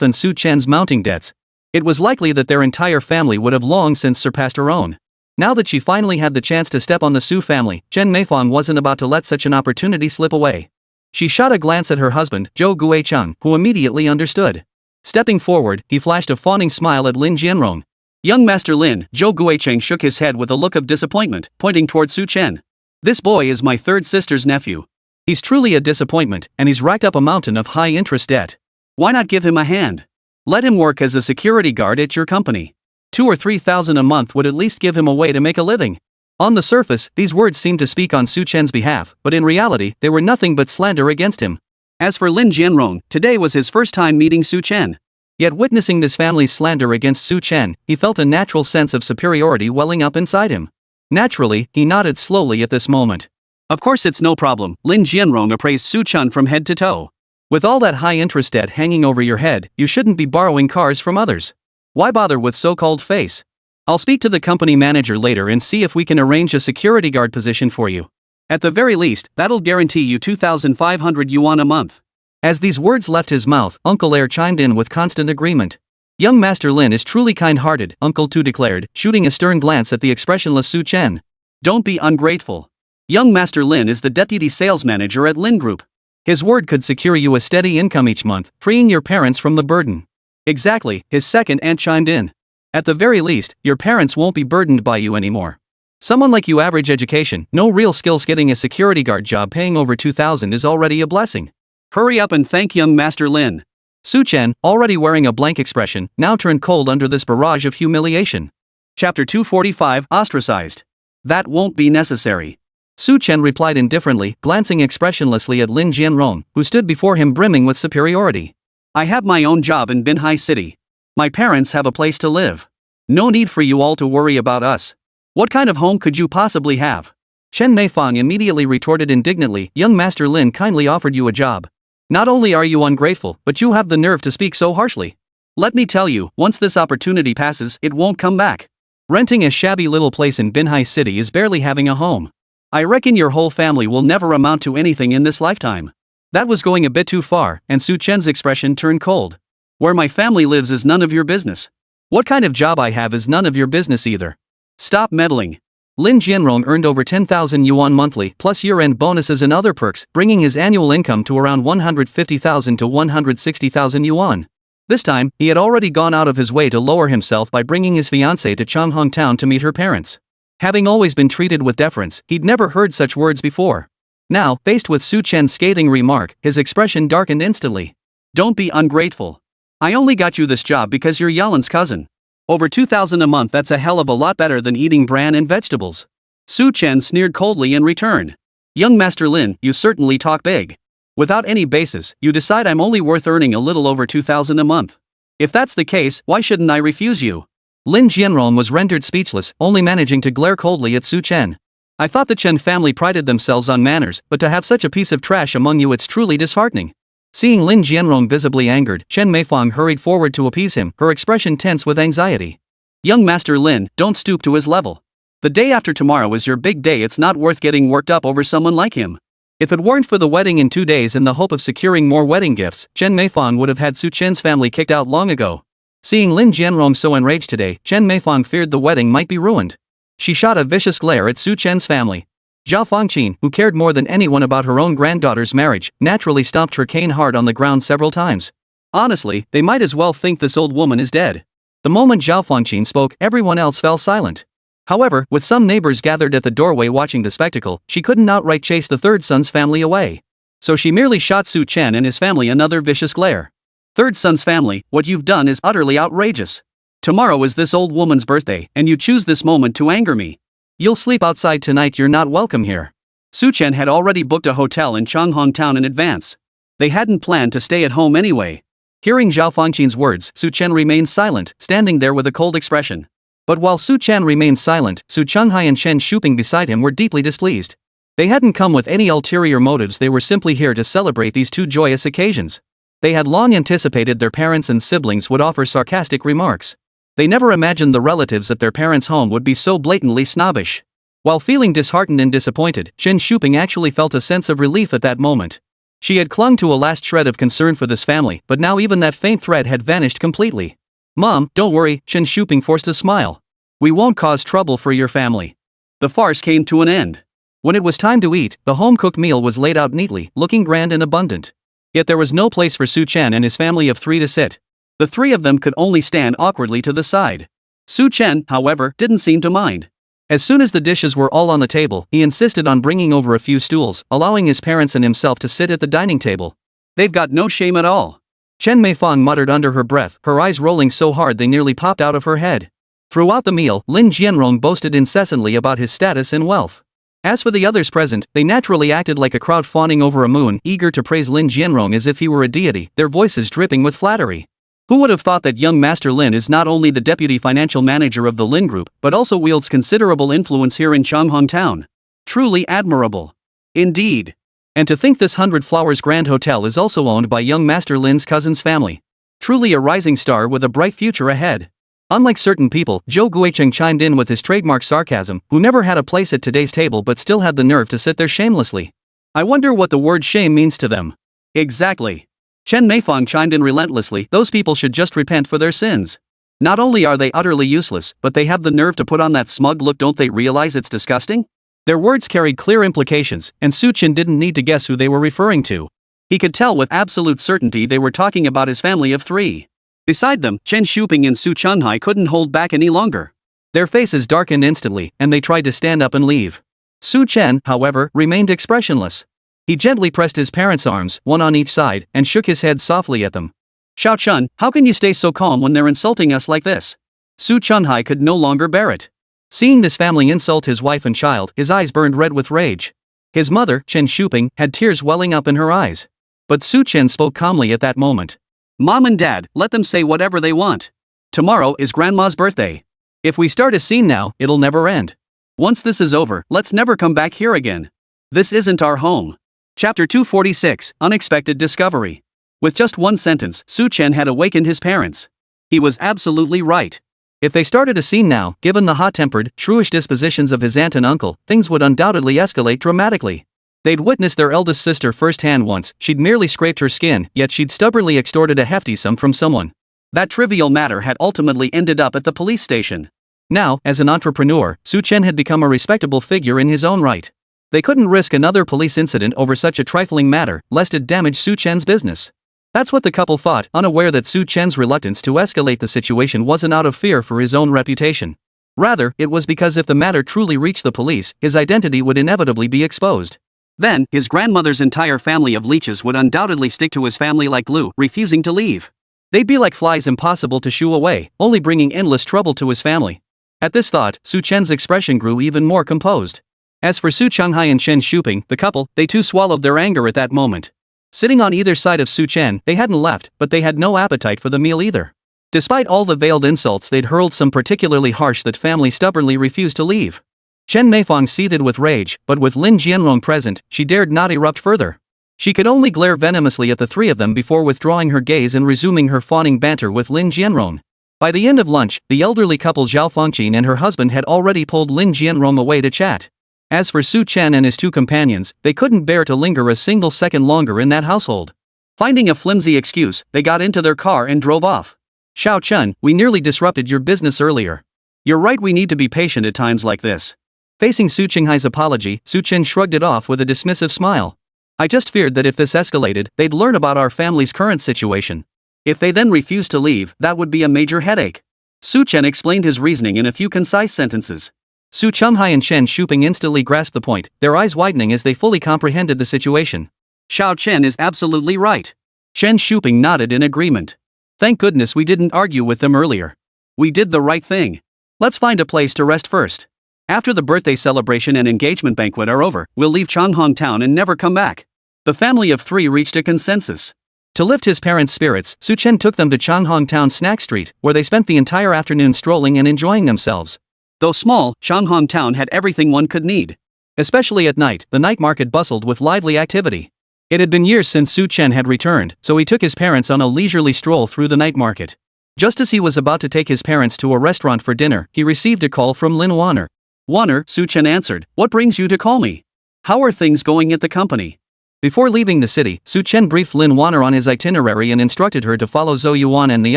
and Su Chen's mounting debts, it was likely that their entire family would have long since surpassed her own. Now that she finally had the chance to step on the Su family, Chen Meifang wasn't about to let such an opportunity slip away. She shot a glance at her husband, Zhou Guicheng, who immediately understood. Stepping forward, he flashed a fawning smile at Lin Jianrong. Young Master Lin, Zhou Guicheng shook his head with a look of disappointment, pointing toward Su Chen. This boy is my third sister's nephew. He's truly a disappointment, and he's racked up a mountain of high-interest debt. Why not give him a hand? Let him work as a security guard at your company. 2,000 or 3,000 a month would at least give him a way to make a living. On the surface, these words seemed to speak on Su Chen's behalf, but in reality, they were nothing but slander against him. As for Lin Jianrong, today was his first time meeting Su Chen. Yet witnessing this family's slander against Su Chen, he felt a natural sense of superiority welling up inside him. Naturally, he nodded slowly at this moment. Of course it's no problem, Lin Jianrong appraised Su Chen from head to toe. With all that high-interest debt hanging over your head, you shouldn't be borrowing cars from others. Why bother with so-called face? I'll speak to the company manager later and see if we can arrange a security guard position for you. At the very least, that'll guarantee you 2,500 yuan a month. As these words left his mouth, Uncle Air chimed in with constant agreement. Young Master Lin is truly kind-hearted, Uncle Tu declared, shooting a stern glance at the expressionless Su Chen. Don't be ungrateful. Young Master Lin is the deputy sales manager at Lin Group. His word could secure you a steady income each month, freeing your parents from the burden. Exactly, his second aunt chimed in. At the very least, your parents won't be burdened by you anymore. Someone like you, average education, no real skills, getting a security guard job paying over 2,000 is already a blessing. Hurry up and thank young Master Lin. Su Chen, already wearing a blank expression, now turned cold under this barrage of humiliation. Chapter 245, Ostracized. That won't be necessary. Su Chen replied indifferently, glancing expressionlessly at Lin Jianrong, who stood before him brimming with superiority. I have my own job in Binhai City. My parents have a place to live. No need for you all to worry about us. What kind of home could you possibly have? Chen Meifang immediately retorted indignantly, young Master Lin kindly offered you a job. Not only are you ungrateful, but you have the nerve to speak so harshly. Let me tell you, once this opportunity passes, it won't come back. Renting a shabby little place in Binhai City is barely having a home. I reckon your whole family will never amount to anything in this lifetime. That was going a bit too far, and Su Chen's expression turned cold. Where my family lives is none of your business. What kind of job I have is none of your business either. Stop meddling. Lin Jianrong earned over 10,000 yuan monthly plus year-end bonuses and other perks, bringing his annual income to around 150,000 to 160,000 yuan. This time, he had already gone out of his way to lower himself by bringing his fiancée to Changhong Town to meet her parents. Having always been treated with deference, he'd never heard such words before. Now, faced with Su Chen's scathing remark, his expression darkened instantly. Don't be ungrateful. I only got you this job because you're Yalin's cousin. Over 2,000 a month, that's a hell of a lot better than eating bran and vegetables. Su Chen sneered coldly in return. Young Master Lin, you certainly talk big. Without any basis, you decide I'm only worth earning a little over 2,000 a month. If that's the case, why shouldn't I refuse you? Lin Jianrong was rendered speechless, only managing to glare coldly at Su Chen. I thought the Chen family prided themselves on manners, but to have such a piece of trash among you, it's truly disheartening. Seeing Lin Jianrong visibly angered, Chen Meifang hurried forward to appease him, her expression tense with anxiety. Young Master Lin, don't stoop to his level. The day after tomorrow is your big day. It's not worth getting worked up over someone like him. If it weren't for the wedding in 2 days in the hope of securing more wedding gifts, Chen Meifang would have had Su Chen's family kicked out long ago. Seeing Lin Jianrong so enraged today, Chen Meifang feared the wedding might be ruined. She shot a vicious glare at Su Chen's family. Zhao Fangqin, who cared more than anyone about her own granddaughter's marriage, naturally stomped her cane hard on the ground several times. Honestly, they might as well think this old woman is dead. The moment Zhao Fangqin spoke, everyone else fell silent. However, with some neighbors gathered at the doorway watching the spectacle, she couldn't outright chase the third son's family away. So she merely shot Su Chen and his family another vicious glare. Third son's family, what you've done is utterly outrageous. Tomorrow is this old woman's birthday, and you choose this moment to anger me. You'll sleep outside tonight. You're not welcome here. Su Chen had already booked a hotel in Changhong Town in advance. They hadn't planned to stay at home anyway. Hearing Zhao Fangqin's words, Su Chen remained silent, standing there with a cold expression. But while Su Chen remained silent, Su Chenghai and Chen Shuping beside him were deeply displeased. They hadn't come with any ulterior motives. They were simply here to celebrate these two joyous occasions. They had long anticipated their parents and siblings would offer sarcastic remarks. They never imagined the relatives at their parents' home would be so blatantly snobbish. While feeling disheartened and disappointed, Chen Shuping actually felt a sense of relief at that moment. She had clung to a last shred of concern for this family, but now even that faint thread had vanished completely. Mom, don't worry, Chen Shuping forced a smile. We won't cause trouble for your family. The farce came to an end. When it was time to eat, the home-cooked meal was laid out neatly, looking grand and abundant. Yet there was no place for Su Chen and his family of 3 to sit. The 3 of them could only stand awkwardly to the side. Su Chen, however, didn't seem to mind. As soon as the dishes were all on the table, he insisted on bringing over a few stools, allowing his parents and himself to sit at the dining table. They've got no shame at all. Chen Meifang muttered under her breath, her eyes rolling so hard they nearly popped out of her head. Throughout the meal, Lin Jianrong boasted incessantly about his status and wealth. As for the others present, they naturally acted like a crowd fawning over a moon, eager to praise Lin Jianrong as if he were a deity, their voices dripping with flattery. Who would have thought that young Master Lin is not only the deputy financial manager of the Lin Group, but also wields considerable influence here in Changhong Town? Truly admirable. Indeed. And to think this 100 Flowers Grand Hotel is also owned by young Master Lin's cousin's family. Truly a rising star with a bright future ahead. Unlike certain people, Zhou Guicheng chimed in with his trademark sarcasm, who never had a place at today's table but still had the nerve to sit there shamelessly. I wonder what the word shame means to them. Exactly. Chen Meifang chimed in relentlessly, those people should just repent for their sins. Not only are they utterly useless, but they have the nerve to put on that smug look. Don't they realize it's disgusting? Their words carried clear implications, and Su Chen didn't need to guess who they were referring to. He could tell with absolute certainty they were talking about his family of 3. Beside them, Chen Shuping and Su Chenghai couldn't hold back any longer. Their faces darkened instantly, and they tried to stand up and leave. Su Chen, however, remained expressionless. He gently pressed his parents' arms, one on each side, and shook his head softly at them. Xiao Chun, how can you stay so calm when they're insulting us like this? Su Chenghai could no longer bear it. Seeing this family insult his wife and child, his eyes burned red with rage. His mother, Chen Shuping, had tears welling up in her eyes. But Su Chen spoke calmly at that moment. Mom and Dad, let them say whatever they want. Tomorrow is Grandma's birthday. If we start a scene now, it'll never end. Once this is over, let's never come back here again. This isn't our home. Chapter 246, Unexpected Discovery. With just one sentence, Su Chen had awakened his parents. He was absolutely right. If they started a scene now, given the hot-tempered, shrewish dispositions of his aunt and uncle, things would undoubtedly escalate dramatically. They'd witnessed their eldest sister firsthand once. She'd merely scraped her skin, yet she'd stubbornly extorted a hefty sum from someone. That trivial matter had ultimately ended up at the police station. Now, as an entrepreneur, Su Chen had become a respectable figure in his own right. They couldn't risk another police incident over such a trifling matter, lest it damage Su Chen's business. That's what the couple thought, unaware that Su Chen's reluctance to escalate the situation wasn't out of fear for his own reputation. Rather, it was because if the matter truly reached the police, his identity would inevitably be exposed. Then, his grandmother's entire family of leeches would undoubtedly stick to his family like glue, refusing to leave. They'd be like flies impossible to shoo away, only bringing endless trouble to his family. At this thought, Su Chen's expression grew even more composed. As for Su Changhai and Chen Shuping, the couple, they too swallowed their anger at that moment. Sitting on either side of Su Chen, they hadn't left, but they had no appetite for the meal either. Despite all the veiled insults they'd hurled, some particularly harsh, that family stubbornly refused to leave. Chen Meifang seethed with rage, but with Lin Jianrong present, she dared not erupt further. She could only glare venomously at the three of them before withdrawing her gaze and resuming her fawning banter with Lin Jianrong. By the end of lunch, the elderly couple Zhao Fengqin and her husband had already pulled Lin Jianrong away to chat. As for Su Chen and his two companions, they couldn't bear to linger a single second longer in that household. Finding a flimsy excuse, they got into their car and drove off. Xiao Chen, we nearly disrupted your business earlier. You're right, we need to be patient at times like this. Facing Su Qinghai's apology, Su Chen shrugged it off with a dismissive smile. I just feared that if this escalated, they'd learn about our family's current situation. If they then refused to leave, that would be a major headache. Su Chen explained his reasoning in a few concise sentences. Su Changhai and Chen Shuping instantly grasped the point, their eyes widening as they fully comprehended the situation. Xiao Chen is absolutely right. Chen Shuping nodded in agreement. Thank goodness we didn't argue with them earlier. We did the right thing. Let's find a place to rest first. After the birthday celebration and engagement banquet are over, we'll leave Changhong Town and never come back. The family of three reached a consensus. To lift his parents' spirits, Su Chen took them to Changhong Town Snack Street, where they spent the entire afternoon strolling and enjoying themselves. Though small, Changhong Town had everything one could need. Especially at night, the night market bustled with lively activity. It had been years since Su Chen had returned, so he took his parents on a leisurely stroll through the night market. Just as he was about to take his parents to a restaurant for dinner, he received a call from Lin Wanner. Wanner, Su Chen answered, what brings you to call me? How are things going at the company? Before leaving the city, Su Chen briefed Lin Wanner on his itinerary and instructed her to follow Zhou Yuan and the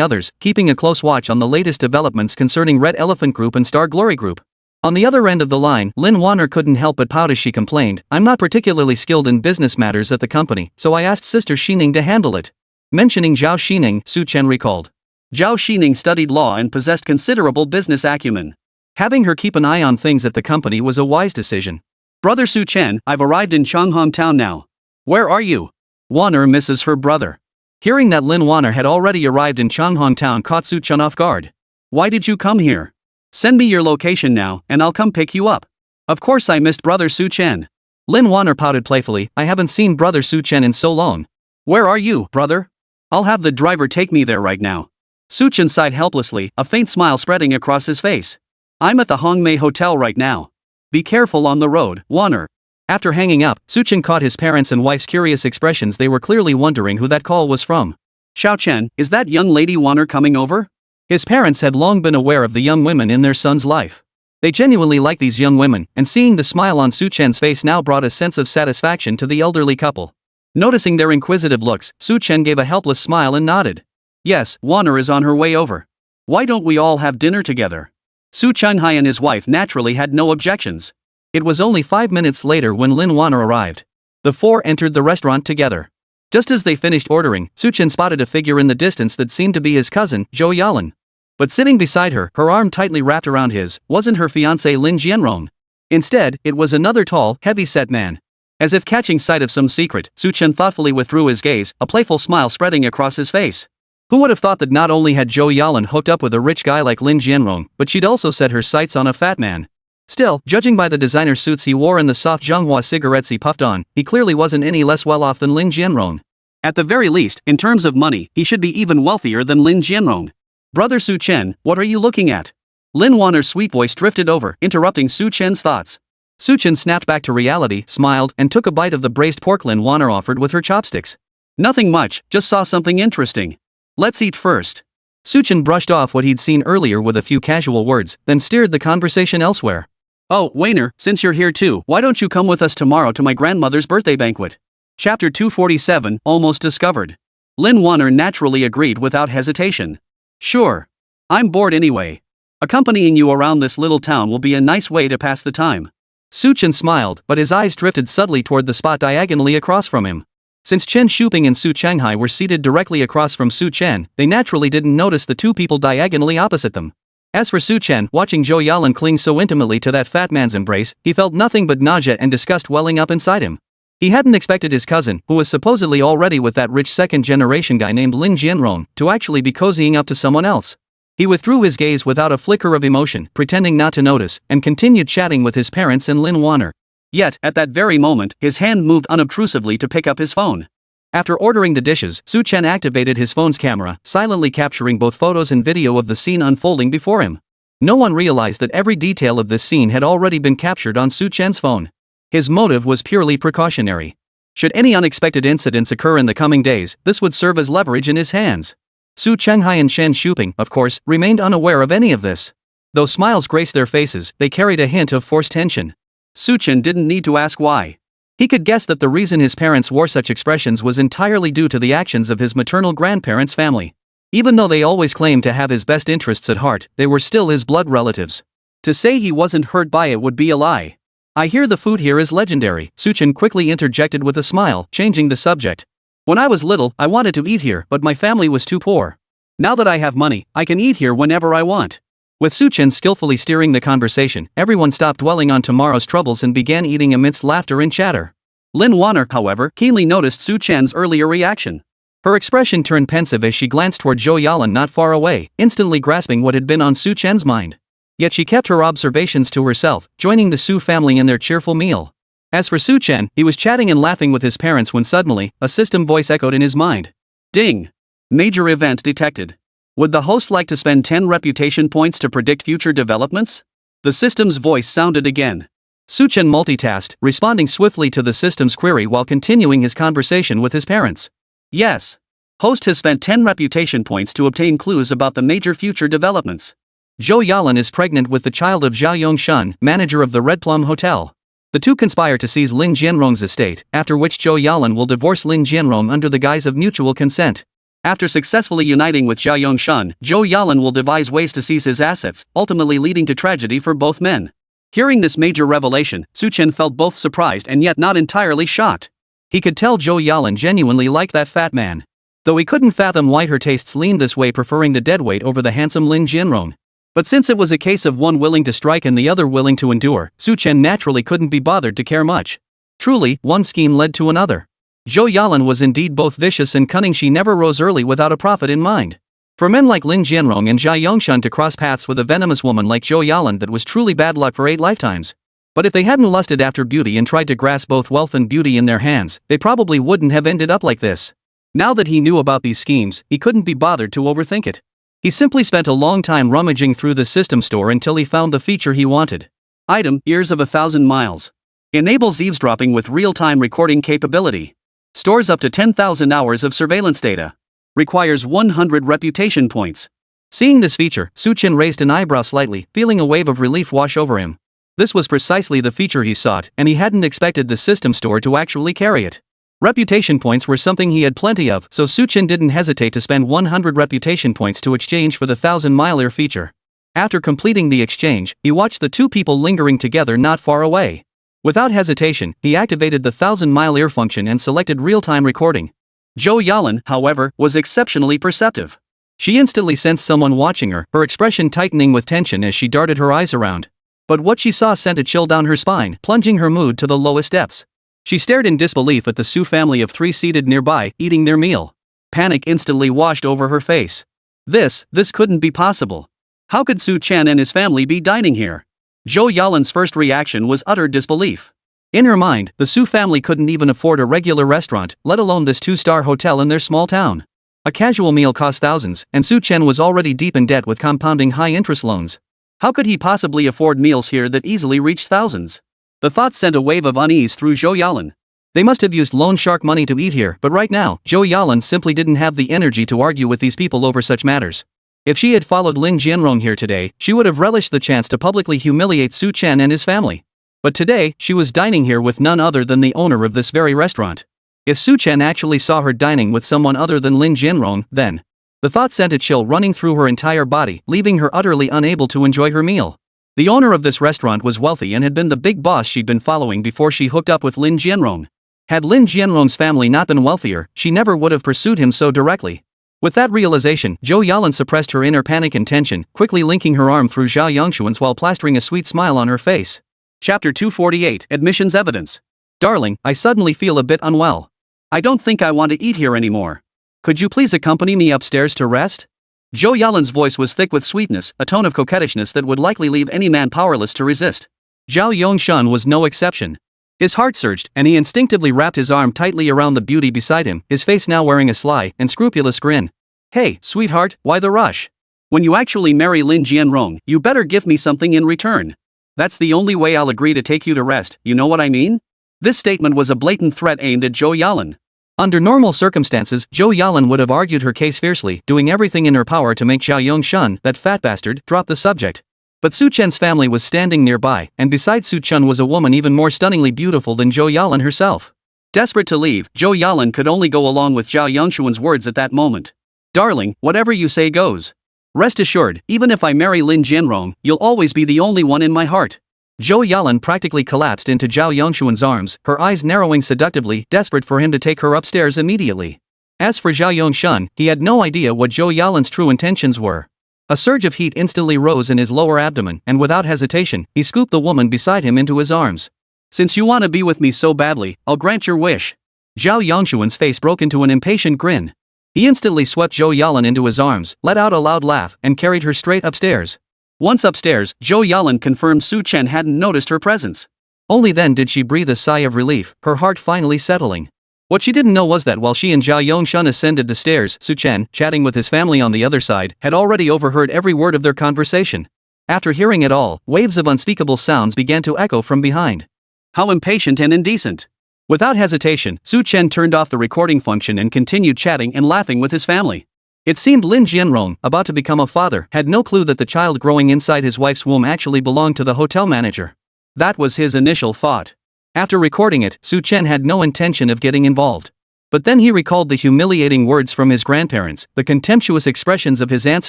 others, keeping a close watch on the latest developments concerning Red Elephant Group and Star Glory Group. On the other end of the line, Lin Wanner couldn't help but pout as she complained, I'm not particularly skilled in business matters at the company, so I asked Sister Xining to handle it. Mentioning Zhao Xining, Su Chen recalled. Zhao Xining studied law and possessed considerable business acumen. Having her keep an eye on things at the company was a wise decision. Brother Su Chen, I've arrived in Changhong Town now. Where are you? Wanner misses her brother. Hearing that Lin Wanner had already arrived in Changhong Town caught Su Chen off guard. Why did you come here? Send me your location now, and I'll come pick you up. Of course I missed brother Su Chen. Lin Wanner pouted playfully, I haven't seen brother Su Chen in so long. Where are you, brother? I'll have the driver take me there right now. Su Chen sighed helplessly, a faint smile spreading across his face. I'm at the Hongmei Hotel right now. Be careful on the road, Wanner. After hanging up, Su Chen caught his parents' and wife's curious expressions. They were clearly wondering who that call was from. Xiao Chen, is that young lady Wanner coming over? His parents had long been aware of the young women in their son's life. They genuinely liked these young women, and seeing the smile on Su Chen's face now brought a sense of satisfaction to the elderly couple. Noticing their inquisitive looks, Su Chen gave a helpless smile and nodded. Yes, Wanner is on her way over. Why don't we all have dinner together? Su Changhai and his wife naturally had no objections. It was only 5 minutes later when Lin Wanner arrived. The four entered the restaurant together. Just as they finished ordering, Su Chen spotted a figure in the distance that seemed to be his cousin, Zhou Yalan. But sitting beside her, her arm tightly wrapped around his, wasn't her fiancé Lin Jianrong. Instead, it was another tall, heavy-set man. As if catching sight of some secret, Su Chen thoughtfully withdrew his gaze, a playful smile spreading across his face. Who would have thought that not only had Zhou Yalan hooked up with a rich guy like Lin Jianrong, but she'd also set her sights on a fat man. Still, judging by the designer suits he wore and the soft Zhonghua cigarettes he puffed on, he clearly wasn't any less well off than Lin Jianrong. At the very least, in terms of money, he should be even wealthier than Lin Jianrong. Brother Su Chen, what are you looking at? Lin Wanner's sweet voice drifted over, interrupting Su Chen's thoughts. Su Chen snapped back to reality, smiled, and took a bite of the braised pork Lin Wanner offered with her chopsticks. Nothing much, just saw something interesting. Let's eat first. Su Chen brushed off what he'd seen earlier with a few casual words, then steered the conversation elsewhere. Oh, Wainer, since you're here too, why don't you come with us tomorrow to my grandmother's birthday banquet? Chapter 247, Almost Discovered. Lin Wanner naturally agreed without hesitation. Sure. I'm bored anyway. Accompanying you around this little town will be a nice way to pass the time. Su Chen smiled, but his eyes drifted subtly toward the spot diagonally across from him. Since Chen Shuping and Su Changhai were seated directly across from Su Chen, they naturally didn't notice the two people diagonally opposite them. As for Su Chen, watching Zhou Yalan cling so intimately to that fat man's embrace, he felt nothing but nausea and disgust welling up inside him. He hadn't expected his cousin, who was supposedly already with that rich second-generation guy named Lin Jianrong, to actually be cozying up to someone else. He withdrew his gaze without a flicker of emotion, pretending not to notice, and continued chatting with his parents and Lin Wanner. Yet, at that very moment, his hand moved unobtrusively to pick up his phone. After ordering the dishes, Su Chen activated his phone's camera, silently capturing both photos and video of the scene unfolding before him. No one realized that every detail of this scene had already been captured on Su Chen's phone. His motive was purely precautionary. Should any unexpected incidents occur in the coming days, this would serve as leverage in his hands. Su Changhai and Chen Shuping, of course, remained unaware of any of this. Though smiles graced their faces, they carried a hint of forced tension. Su Chen didn't need to ask why. He could guess that the reason his parents wore such expressions was entirely due to the actions of his maternal grandparents' family. Even though they always claimed to have his best interests at heart, they were still his blood relatives. To say he wasn't hurt by it would be a lie. I hear the food here is legendary, Su Chen quickly interjected with a smile, changing the subject. When I was little, I wanted to eat here, but my family was too poor. Now that I have money, I can eat here whenever I want. With Su Chen skillfully steering the conversation, everyone stopped dwelling on tomorrow's troubles and began eating amidst laughter and chatter. Lin Wanner, however, keenly noticed Su Chen's earlier reaction. Her expression turned pensive as she glanced toward Zhou Yalan not far away, instantly grasping what had been on Su Chen's mind. Yet she kept her observations to herself, joining the Su family in their cheerful meal. As for Su Chen, he was chatting and laughing with his parents when suddenly, a system voice echoed in his mind. Ding! Major event detected. Would the host like to spend 10 reputation points to predict future developments? The system's voice sounded again. Su Chen multitasked, responding swiftly to the system's query while continuing his conversation with his parents. Yes. Host has spent 10 reputation points to obtain clues about the major future developments. Zhou Yalan is pregnant with the child of Zhao Yongshan, manager of the Red Plum Hotel. The two conspire to seize Lin Jianrong's estate, after which Zhou Yalan will divorce Lin Jianrong under the guise of mutual consent. After successfully uniting with Zhao Yongshan, Zhou Yalan will devise ways to seize his assets, ultimately leading to tragedy for both men. Hearing this major revelation, Su Chen felt both surprised and yet not entirely shocked. He could tell Zhou Yalan genuinely liked that fat man. Though he couldn't fathom why her tastes leaned this way, preferring the deadweight over the handsome Lin Jianrong. But since it was a case of one willing to strike and the other willing to endure, Su Chen naturally couldn't be bothered to care much. Truly, one scheme led to another. Zhou Yalan was indeed both vicious and cunning. She never rose early without a profit in mind. For men like Lin Jianrong and Zhao Yongshan to cross paths with a venomous woman like Zhou Yalan, that was truly bad luck for 8 lifetimes. But if they hadn't lusted after beauty and tried to grasp both wealth and beauty in their hands, they probably wouldn't have ended up like this. Now that he knew about these schemes, he couldn't be bothered to overthink it. He simply spent a long time rummaging through the system store until he found the feature he wanted. Item: Ears of 1,000 miles. Enables eavesdropping with real-time recording capability. Stores up to 10,000 hours of surveillance data. Requires 100 reputation points. Seeing this feature, Su Chen raised an eyebrow slightly, feeling a wave of relief wash over him. This was precisely the feature he sought, and he hadn't expected the system store to actually carry it. Reputation points were something he had plenty of, so Su Chen didn't hesitate to spend 100 reputation points to exchange for the 1,000-mile ear feature. After completing the exchange, he watched the two people lingering together not far away. Without hesitation, he activated the 1,000-mile ear function and selected real-time recording. Zhou Yalan, however, was exceptionally perceptive. She instantly sensed someone watching her, her expression tightening with tension as she darted her eyes around. But what she saw sent a chill down her spine, plunging her mood to the lowest depths. She stared in disbelief at the Su family of 3 seated nearby, eating their meal. Panic instantly washed over her face. This couldn't be possible. How could Su Chen and his family be dining here? Zhou Yalan's first reaction was utter disbelief. In her mind, the Su family couldn't even afford a regular restaurant, let alone this 2-star hotel in their small town. A casual meal cost thousands, and Su Chen was already deep in debt with compounding high-interest loans. How could he possibly afford meals here that easily reached thousands? The thought sent a wave of unease through Zhou Yalan. They must have used loan shark money to eat here, but right now, Zhou Yalan simply didn't have the energy to argue with these people over such matters. If she had followed Lin Jianrong here today, she would have relished the chance to publicly humiliate Su Chen and his family. But today, she was dining here with none other than the owner of this very restaurant. If Su Chen actually saw her dining with someone other than Lin Jianrong, then... The thought sent a chill running through her entire body, leaving her utterly unable to enjoy her meal. The owner of this restaurant was wealthy and had been the big boss she'd been following before she hooked up with Lin Jianrong. Had Lin Jianrong's family not been wealthier, she never would have pursued him so directly. With that realization, Zhou Yalan suppressed her inner panic and tension, quickly linking her arm through Zhao Yongshuan's while plastering a sweet smile on her face. Chapter 248, Admissions Evidence. Darling, I suddenly feel a bit unwell. I don't think I want to eat here anymore. Could you please accompany me upstairs to rest? Zhou Yalan's voice was thick with sweetness, a tone of coquettishness that would likely leave any man powerless to resist. Zhao Yongshan was no exception. His heart surged, and he instinctively wrapped his arm tightly around the beauty beside him, his face now wearing a sly and scrupulous grin. Hey, sweetheart, why the rush? When you actually marry Lin Jianrong, you better give me something in return. That's the only way I'll agree to take you to rest, you know what I mean? This statement was a blatant threat aimed at Zhou Yalan. Under normal circumstances, Zhou Yalan would have argued her case fiercely, doing everything in her power to make Zhao Yongshan, that fat bastard, drop the subject. But Su Chen's family was standing nearby, and beside Su Chen was a woman even more stunningly beautiful than Zhou Yalan herself. Desperate to leave, Zhou Yalan could only go along with Zhao Yongshuan's words at that moment. Darling, whatever you say goes. Rest assured, even if I marry Lin Jianrong, you'll always be the only one in my heart. Zhou Yalan practically collapsed into Zhao Yongshuan's arms, her eyes narrowing seductively, desperate for him to take her upstairs immediately. As for Zhao Yongshan, he had no idea what Zhou Yalan's true intentions were. A surge of heat instantly rose in his lower abdomen, and without hesitation, he scooped the woman beside him into his arms. Since you want to be with me so badly, I'll grant your wish. Zhao Yongshuan's face broke into an impatient grin. He instantly swept Zhou Yalan into his arms, let out a loud laugh, and carried her straight upstairs. Once upstairs, Zhou Yalan confirmed Su Chen hadn't noticed her presence. Only then did she breathe a sigh of relief, her heart finally settling. What she didn't know was that while she and Zhao Yongshan ascended the stairs, Su Chen, chatting with his family on the other side, had already overheard every word of their conversation. After hearing it all, waves of unspeakable sounds began to echo from behind. How impatient and indecent! Without hesitation, Su Chen turned off the recording function and continued chatting and laughing with his family. It seemed Lin Jianrong, about to become a father, had no clue that the child growing inside his wife's womb actually belonged to the hotel manager. That was his initial thought. After recording it, Su Chen had no intention of getting involved. But then he recalled the humiliating words from his grandparents, the contemptuous expressions of his aunt's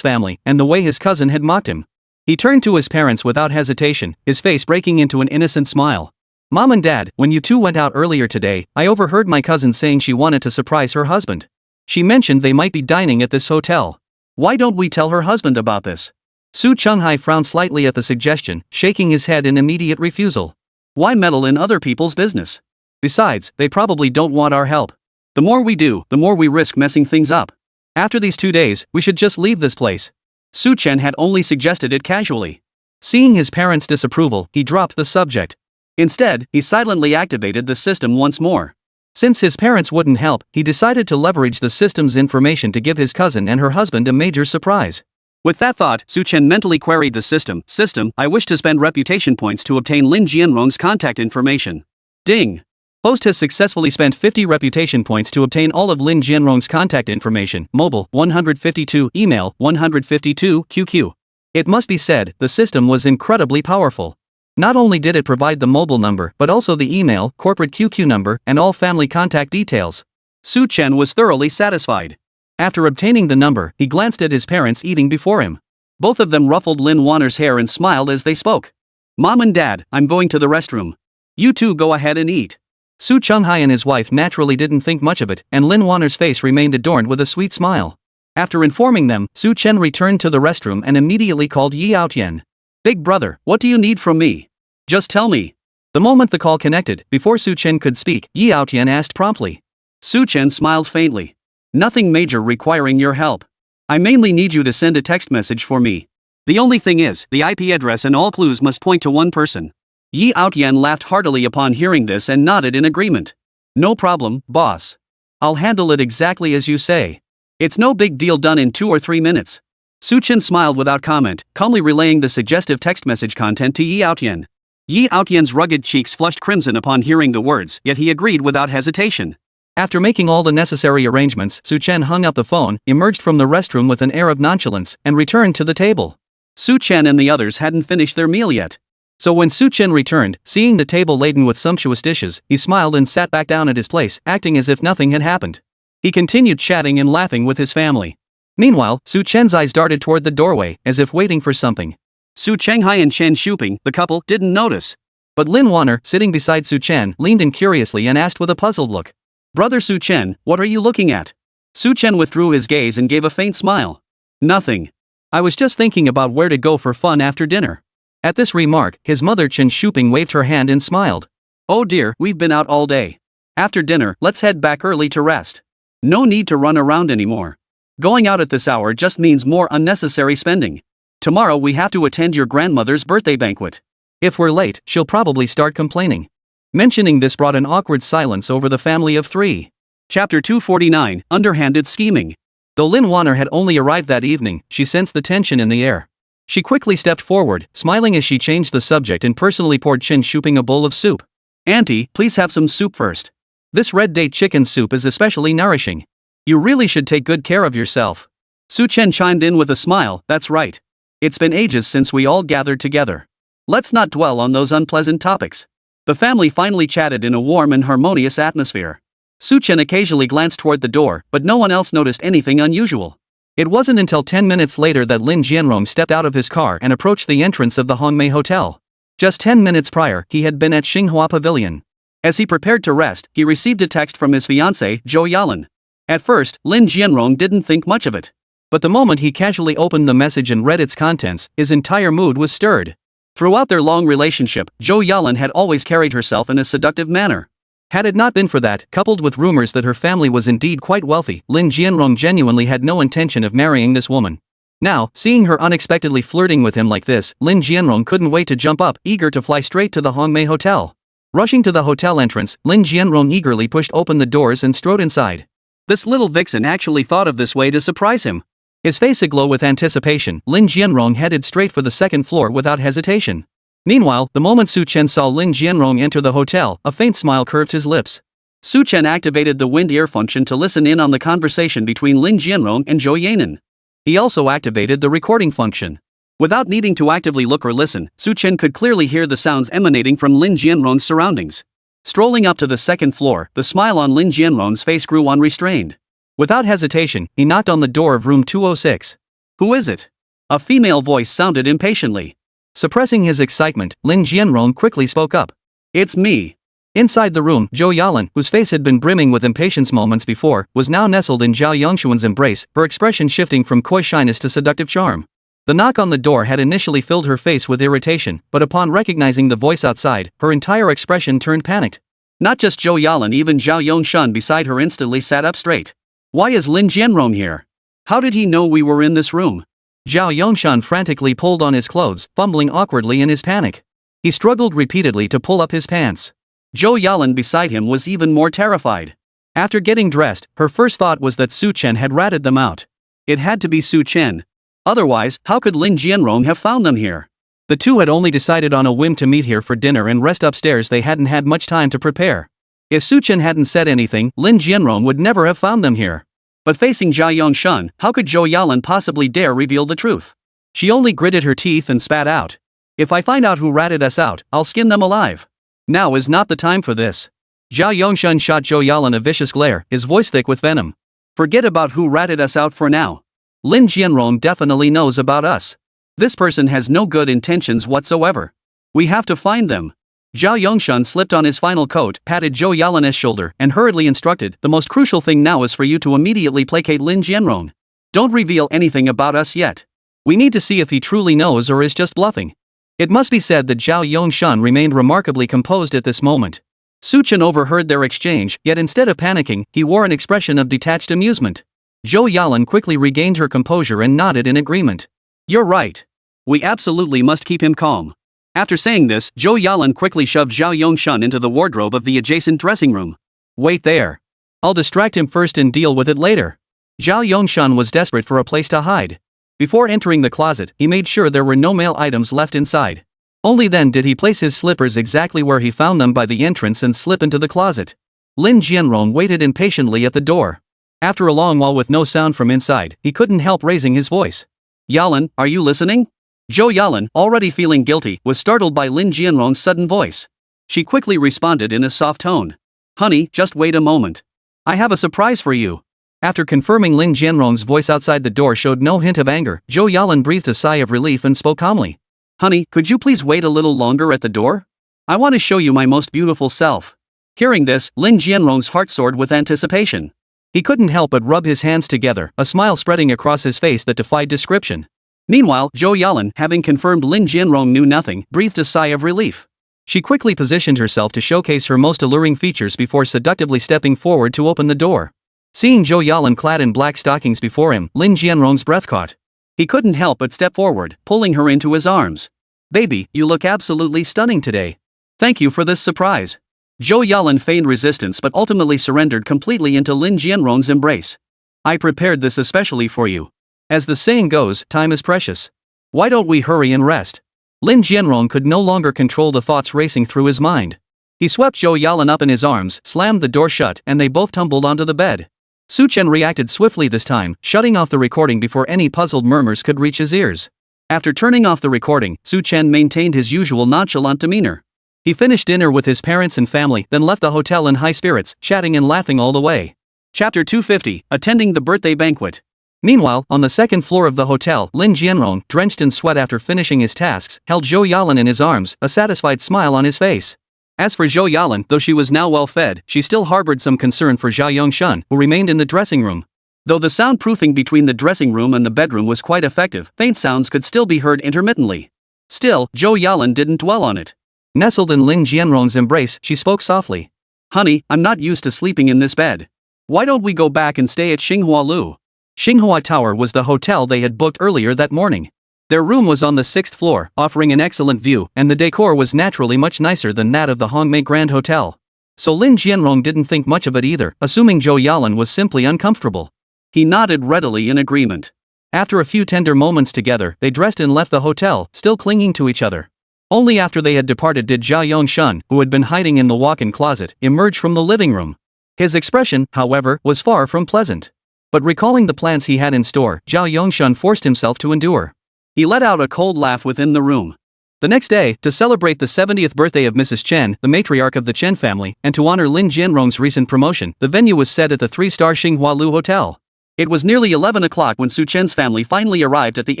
family, and the way his cousin had mocked him. He turned to his parents without hesitation, his face breaking into an innocent smile. Mom and Dad, when you two went out earlier today, I overheard my cousin saying she wanted to surprise her husband. She mentioned they might be dining at this hotel. Why don't we tell her husband about this? Su Chenghai frowned slightly at the suggestion, shaking his head in immediate refusal. Why meddle in other people's business? Besides, they probably don't want our help. The more we do, the more we risk messing things up. After these 2 days, we should just leave this place. Su Chen had only suggested it casually. Seeing his parents' disapproval, he dropped the subject. Instead, he silently activated the system once more. Since his parents wouldn't help, he decided to leverage the system's information to give his cousin and her husband a major surprise. With that thought, Su Chen mentally queried the system. System, I wish to spend reputation points to obtain Lin Jianrong's contact information. Ding! Host has successfully spent 50 reputation points to obtain all of Lin Jianrong's contact information. Mobile, 152, email, 152, QQ. It must be said, the system was incredibly powerful. Not only did it provide the mobile number, but also the email, corporate QQ number, and all family contact details. Su Chen was thoroughly satisfied. After obtaining the number, he glanced at his parents eating before him. Both of them ruffled Lin Wanner's hair and smiled as they spoke. Mom and Dad, I'm going to the restroom. You two go ahead and eat. Su Chenghai and his wife naturally didn't think much of it, and Lin Wanner's face remained adorned with a sweet smile. After informing them, Su Chen returned to the restroom and immediately called Yi Aotian. Big brother, what do you need from me? Just tell me. The moment the call connected, before Su Chen could speak, Yi Aotian asked promptly. Su Chen smiled faintly. Nothing major requiring your help. I mainly need you to send a text message for me. The only thing is, the IP address and all clues must point to one person. Yi Outyan laughed heartily upon hearing this and nodded in agreement. No problem, boss. I'll handle it exactly as you say. It's no big deal, done in 2 or 3 minutes. Su Chen smiled without comment, calmly relaying the suggestive text message content to Yi Outyan. Yi Outyan's rugged cheeks flushed crimson upon hearing the words, yet he agreed without hesitation. After making all the necessary arrangements, Su Chen hung up the phone, emerged from the restroom with an air of nonchalance, and returned to the table. Su Chen and the others hadn't finished their meal yet. So when Su Chen returned, seeing the table laden with sumptuous dishes, he smiled and sat back down at his place, acting as if nothing had happened. He continued chatting and laughing with his family. Meanwhile, Su Chen's eyes darted toward the doorway, as if waiting for something. Su Chenghai and Chen Shuping, the couple, didn't notice. But Lin Wanner, sitting beside Su Chen, leaned in curiously and asked with a puzzled look. Brother Su Chen, what are you looking at? Su Chen withdrew his gaze and gave a faint smile. Nothing. I was just thinking about where to go for fun after dinner. At this remark, his mother Chen Shuping waved her hand and smiled. Oh dear, we've been out all day. After dinner, let's head back early to rest. No need to run around anymore. Going out at this hour just means more unnecessary spending. Tomorrow we have to attend your grandmother's birthday banquet. If we're late, she'll probably start complaining. Mentioning this brought an awkward silence over the family of 3. Chapter 249, Underhanded Scheming. Though Lin Wanner had only arrived that evening, she sensed the tension in the air. She quickly stepped forward, smiling as she changed the subject and personally poured Chen Shuping a bowl of soup. Auntie, please have some soup first. This red date chicken soup is especially nourishing. You really should take good care of yourself. Su Chen chimed in with a smile, that's right. It's been ages since we all gathered together. Let's not dwell on those unpleasant topics. The family finally chatted in a warm and harmonious atmosphere. Su Chen occasionally glanced toward the door, but no one else noticed anything unusual. It wasn't until 10 minutes later that Lin Jianrong stepped out of his car and approached the entrance of the Hongmei Hotel. Just 10 minutes prior, he had been at Xinghua Pavilion. As he prepared to rest, he received a text from his fiancée, Zhou Yalan. At first, Lin Jianrong didn't think much of it. But the moment he casually opened the message and read its contents, his entire mood was stirred. Throughout their long relationship, Zhou Yalan had always carried herself in a seductive manner. Had it not been for that, coupled with rumors that her family was indeed quite wealthy, Lin Jianrong genuinely had no intention of marrying this woman. Now, seeing her unexpectedly flirting with him like this, Lin Jianrong couldn't wait to jump up, eager to fly straight to the Hongmei Hotel. Rushing to the hotel entrance, Lin Jianrong eagerly pushed open the doors and strode inside. This little vixen actually thought of this way to surprise him. His face aglow with anticipation, Lin Jianrong headed straight for the second floor without hesitation. Meanwhile, the moment Su Chen saw Lin Jianrong enter the hotel, a faint smile curved his lips. Su Chen activated the wind ear function to listen in on the conversation between Lin Jianrong and Zhou Yanan. He also activated the recording function. Without needing to actively look or listen, Su Chen could clearly hear the sounds emanating from Lin Jianrong's surroundings. Strolling up to the second floor, the smile on Lin Jianrong's face grew unrestrained. Without hesitation, he knocked on the door of room 206. Who is it? A female voice sounded impatiently. Suppressing his excitement, Lin Jianrong quickly spoke up. It's me. Inside the room, Zhou Yalan, whose face had been brimming with impatience moments before, was now nestled in Zhao Yongshuan's embrace, her expression shifting from coy shyness to seductive charm. The knock on the door had initially filled her face with irritation, but upon recognizing the voice outside, her entire expression turned panicked. Not just Zhou Yalan, even Zhao Yongshan beside her instantly sat up straight. Why is Lin Jianrong here? How did he know we were in this room? Zhao Yongshan frantically pulled on his clothes, fumbling awkwardly in his panic. He struggled repeatedly to pull up his pants. Zhou Yalan beside him was even more terrified. After getting dressed, her first thought was that Su Chen had ratted them out. It had to be Su Chen. Otherwise, how could Lin Jianrong have found them here? The two had only decided on a whim to meet here for dinner and rest upstairs. They hadn't had much time to prepare. If Su Chen hadn't said anything, Lin Jianrong would never have found them here. But facing Zhao Yongshan, how could Zhou Yalan possibly dare reveal the truth? She only gritted her teeth and spat out. If I find out who ratted us out, I'll skin them alive. Now is not the time for this. Zhao Yongshan shot Zhou Yalan a vicious glare, his voice thick with venom. Forget about who ratted us out for now. Lin Jianrong definitely knows about us. This person has no good intentions whatsoever. We have to find them. Zhao Yongshan slipped on his final coat, patted Zhou Yalan's shoulder, and hurriedly instructed, the most crucial thing now is for you to immediately placate Lin Jianrong. Don't reveal anything about us yet. We need to see if he truly knows or is just bluffing. It must be said that Zhao Yongshan remained remarkably composed at this moment. Su Chen overheard their exchange, yet instead of panicking, he wore an expression of detached amusement. Zhou Yalan quickly regained her composure and nodded in agreement. You're right. We absolutely must keep him calm. After saying this, Zhou Yalan quickly shoved Zhao Yongshun into the wardrobe of the adjacent dressing room. Wait there. I'll distract him first and deal with it later. Zhao Yongshun was desperate for a place to hide. Before entering the closet, he made sure there were no male items left inside. Only then did he place his slippers exactly where he found them by the entrance and slip into the closet. Lin Jianrong waited impatiently at the door. After a long while with no sound from inside, he couldn't help raising his voice. Yalan, are you listening? Zhou Yalan, already feeling guilty, was startled by Lin Jianrong's sudden voice. She quickly responded in a soft tone. Honey, just wait a moment. I have a surprise for you. After confirming Lin Jianrong's voice outside the door showed no hint of anger, Zhou Yalan breathed a sigh of relief and spoke calmly. Honey, could you please wait a little longer at the door? I want to show you my most beautiful self. Hearing this, Lin Jianrong's heart soared with anticipation. He couldn't help but rub his hands together, a smile spreading across his face that defied description. Meanwhile, Zhou Yalan, having confirmed Lin Jianrong knew nothing, breathed a sigh of relief. She quickly positioned herself to showcase her most alluring features before seductively stepping forward to open the door. Seeing Zhou Yalan clad in black stockings before him, Lin Jianrong's breath caught. He couldn't help but step forward, pulling her into his arms. Baby, you look absolutely stunning today. Thank you for this surprise. Zhou Yalan feigned resistance but ultimately surrendered completely into Lin Jianrong's embrace. I prepared this especially for you. As the saying goes, time is precious. Why don't we hurry and rest? Lin Jianrong could no longer control the thoughts racing through his mind. He swept Zhou Yalan up in his arms, slammed the door shut, and they both tumbled onto the bed. Su Chen reacted swiftly this time, shutting off the recording before any puzzled murmurs could reach his ears. After turning off the recording, Su Chen maintained his usual nonchalant demeanor. He finished dinner with his parents and family, then left the hotel in high spirits, chatting and laughing all the way. Chapter 250, Attending the Birthday Banquet. Meanwhile, on the second floor of the hotel, Lin Jianrong, drenched in sweat after finishing his tasks, held Zhou Yalan in his arms, a satisfied smile on his face. As for Zhou Yalan, though she was now well fed, she still harbored some concern for Zhao Yongshun, who remained in the dressing room. Though the soundproofing between the dressing room and the bedroom was quite effective, faint sounds could still be heard intermittently. Still, Zhou Yalan didn't dwell on it. Nestled in Lin Jianrong's embrace, she spoke softly. Honey, I'm not used to sleeping in this bed. Why don't we go back and stay at Xinghua Lu? Xinghua Tower was the hotel they had booked earlier that morning. Their room was on the 6th floor, offering an excellent view, and the decor was naturally much nicer than that of the Hongmei Grand Hotel. So Lin Jianrong didn't think much of it either, assuming Zhou Yalan was simply uncomfortable. He nodded readily in agreement. After a few tender moments together, they dressed and left the hotel, still clinging to each other. Only after they had departed did Zhao Yongshun, who had been hiding in the walk-in closet, emerge from the living room. His expression, however, was far from pleasant. But recalling the plans he had in store, Zhao Yongshun forced himself to endure. He let out a cold laugh within the room. The next day, to celebrate the 70th birthday of Mrs. Chen, the matriarch of the Chen family, and to honor Lin Jianrong's recent promotion, the venue was set at the 3-star Xinghua Lu Hotel. It was nearly 11 o'clock when Su Chen's family finally arrived at the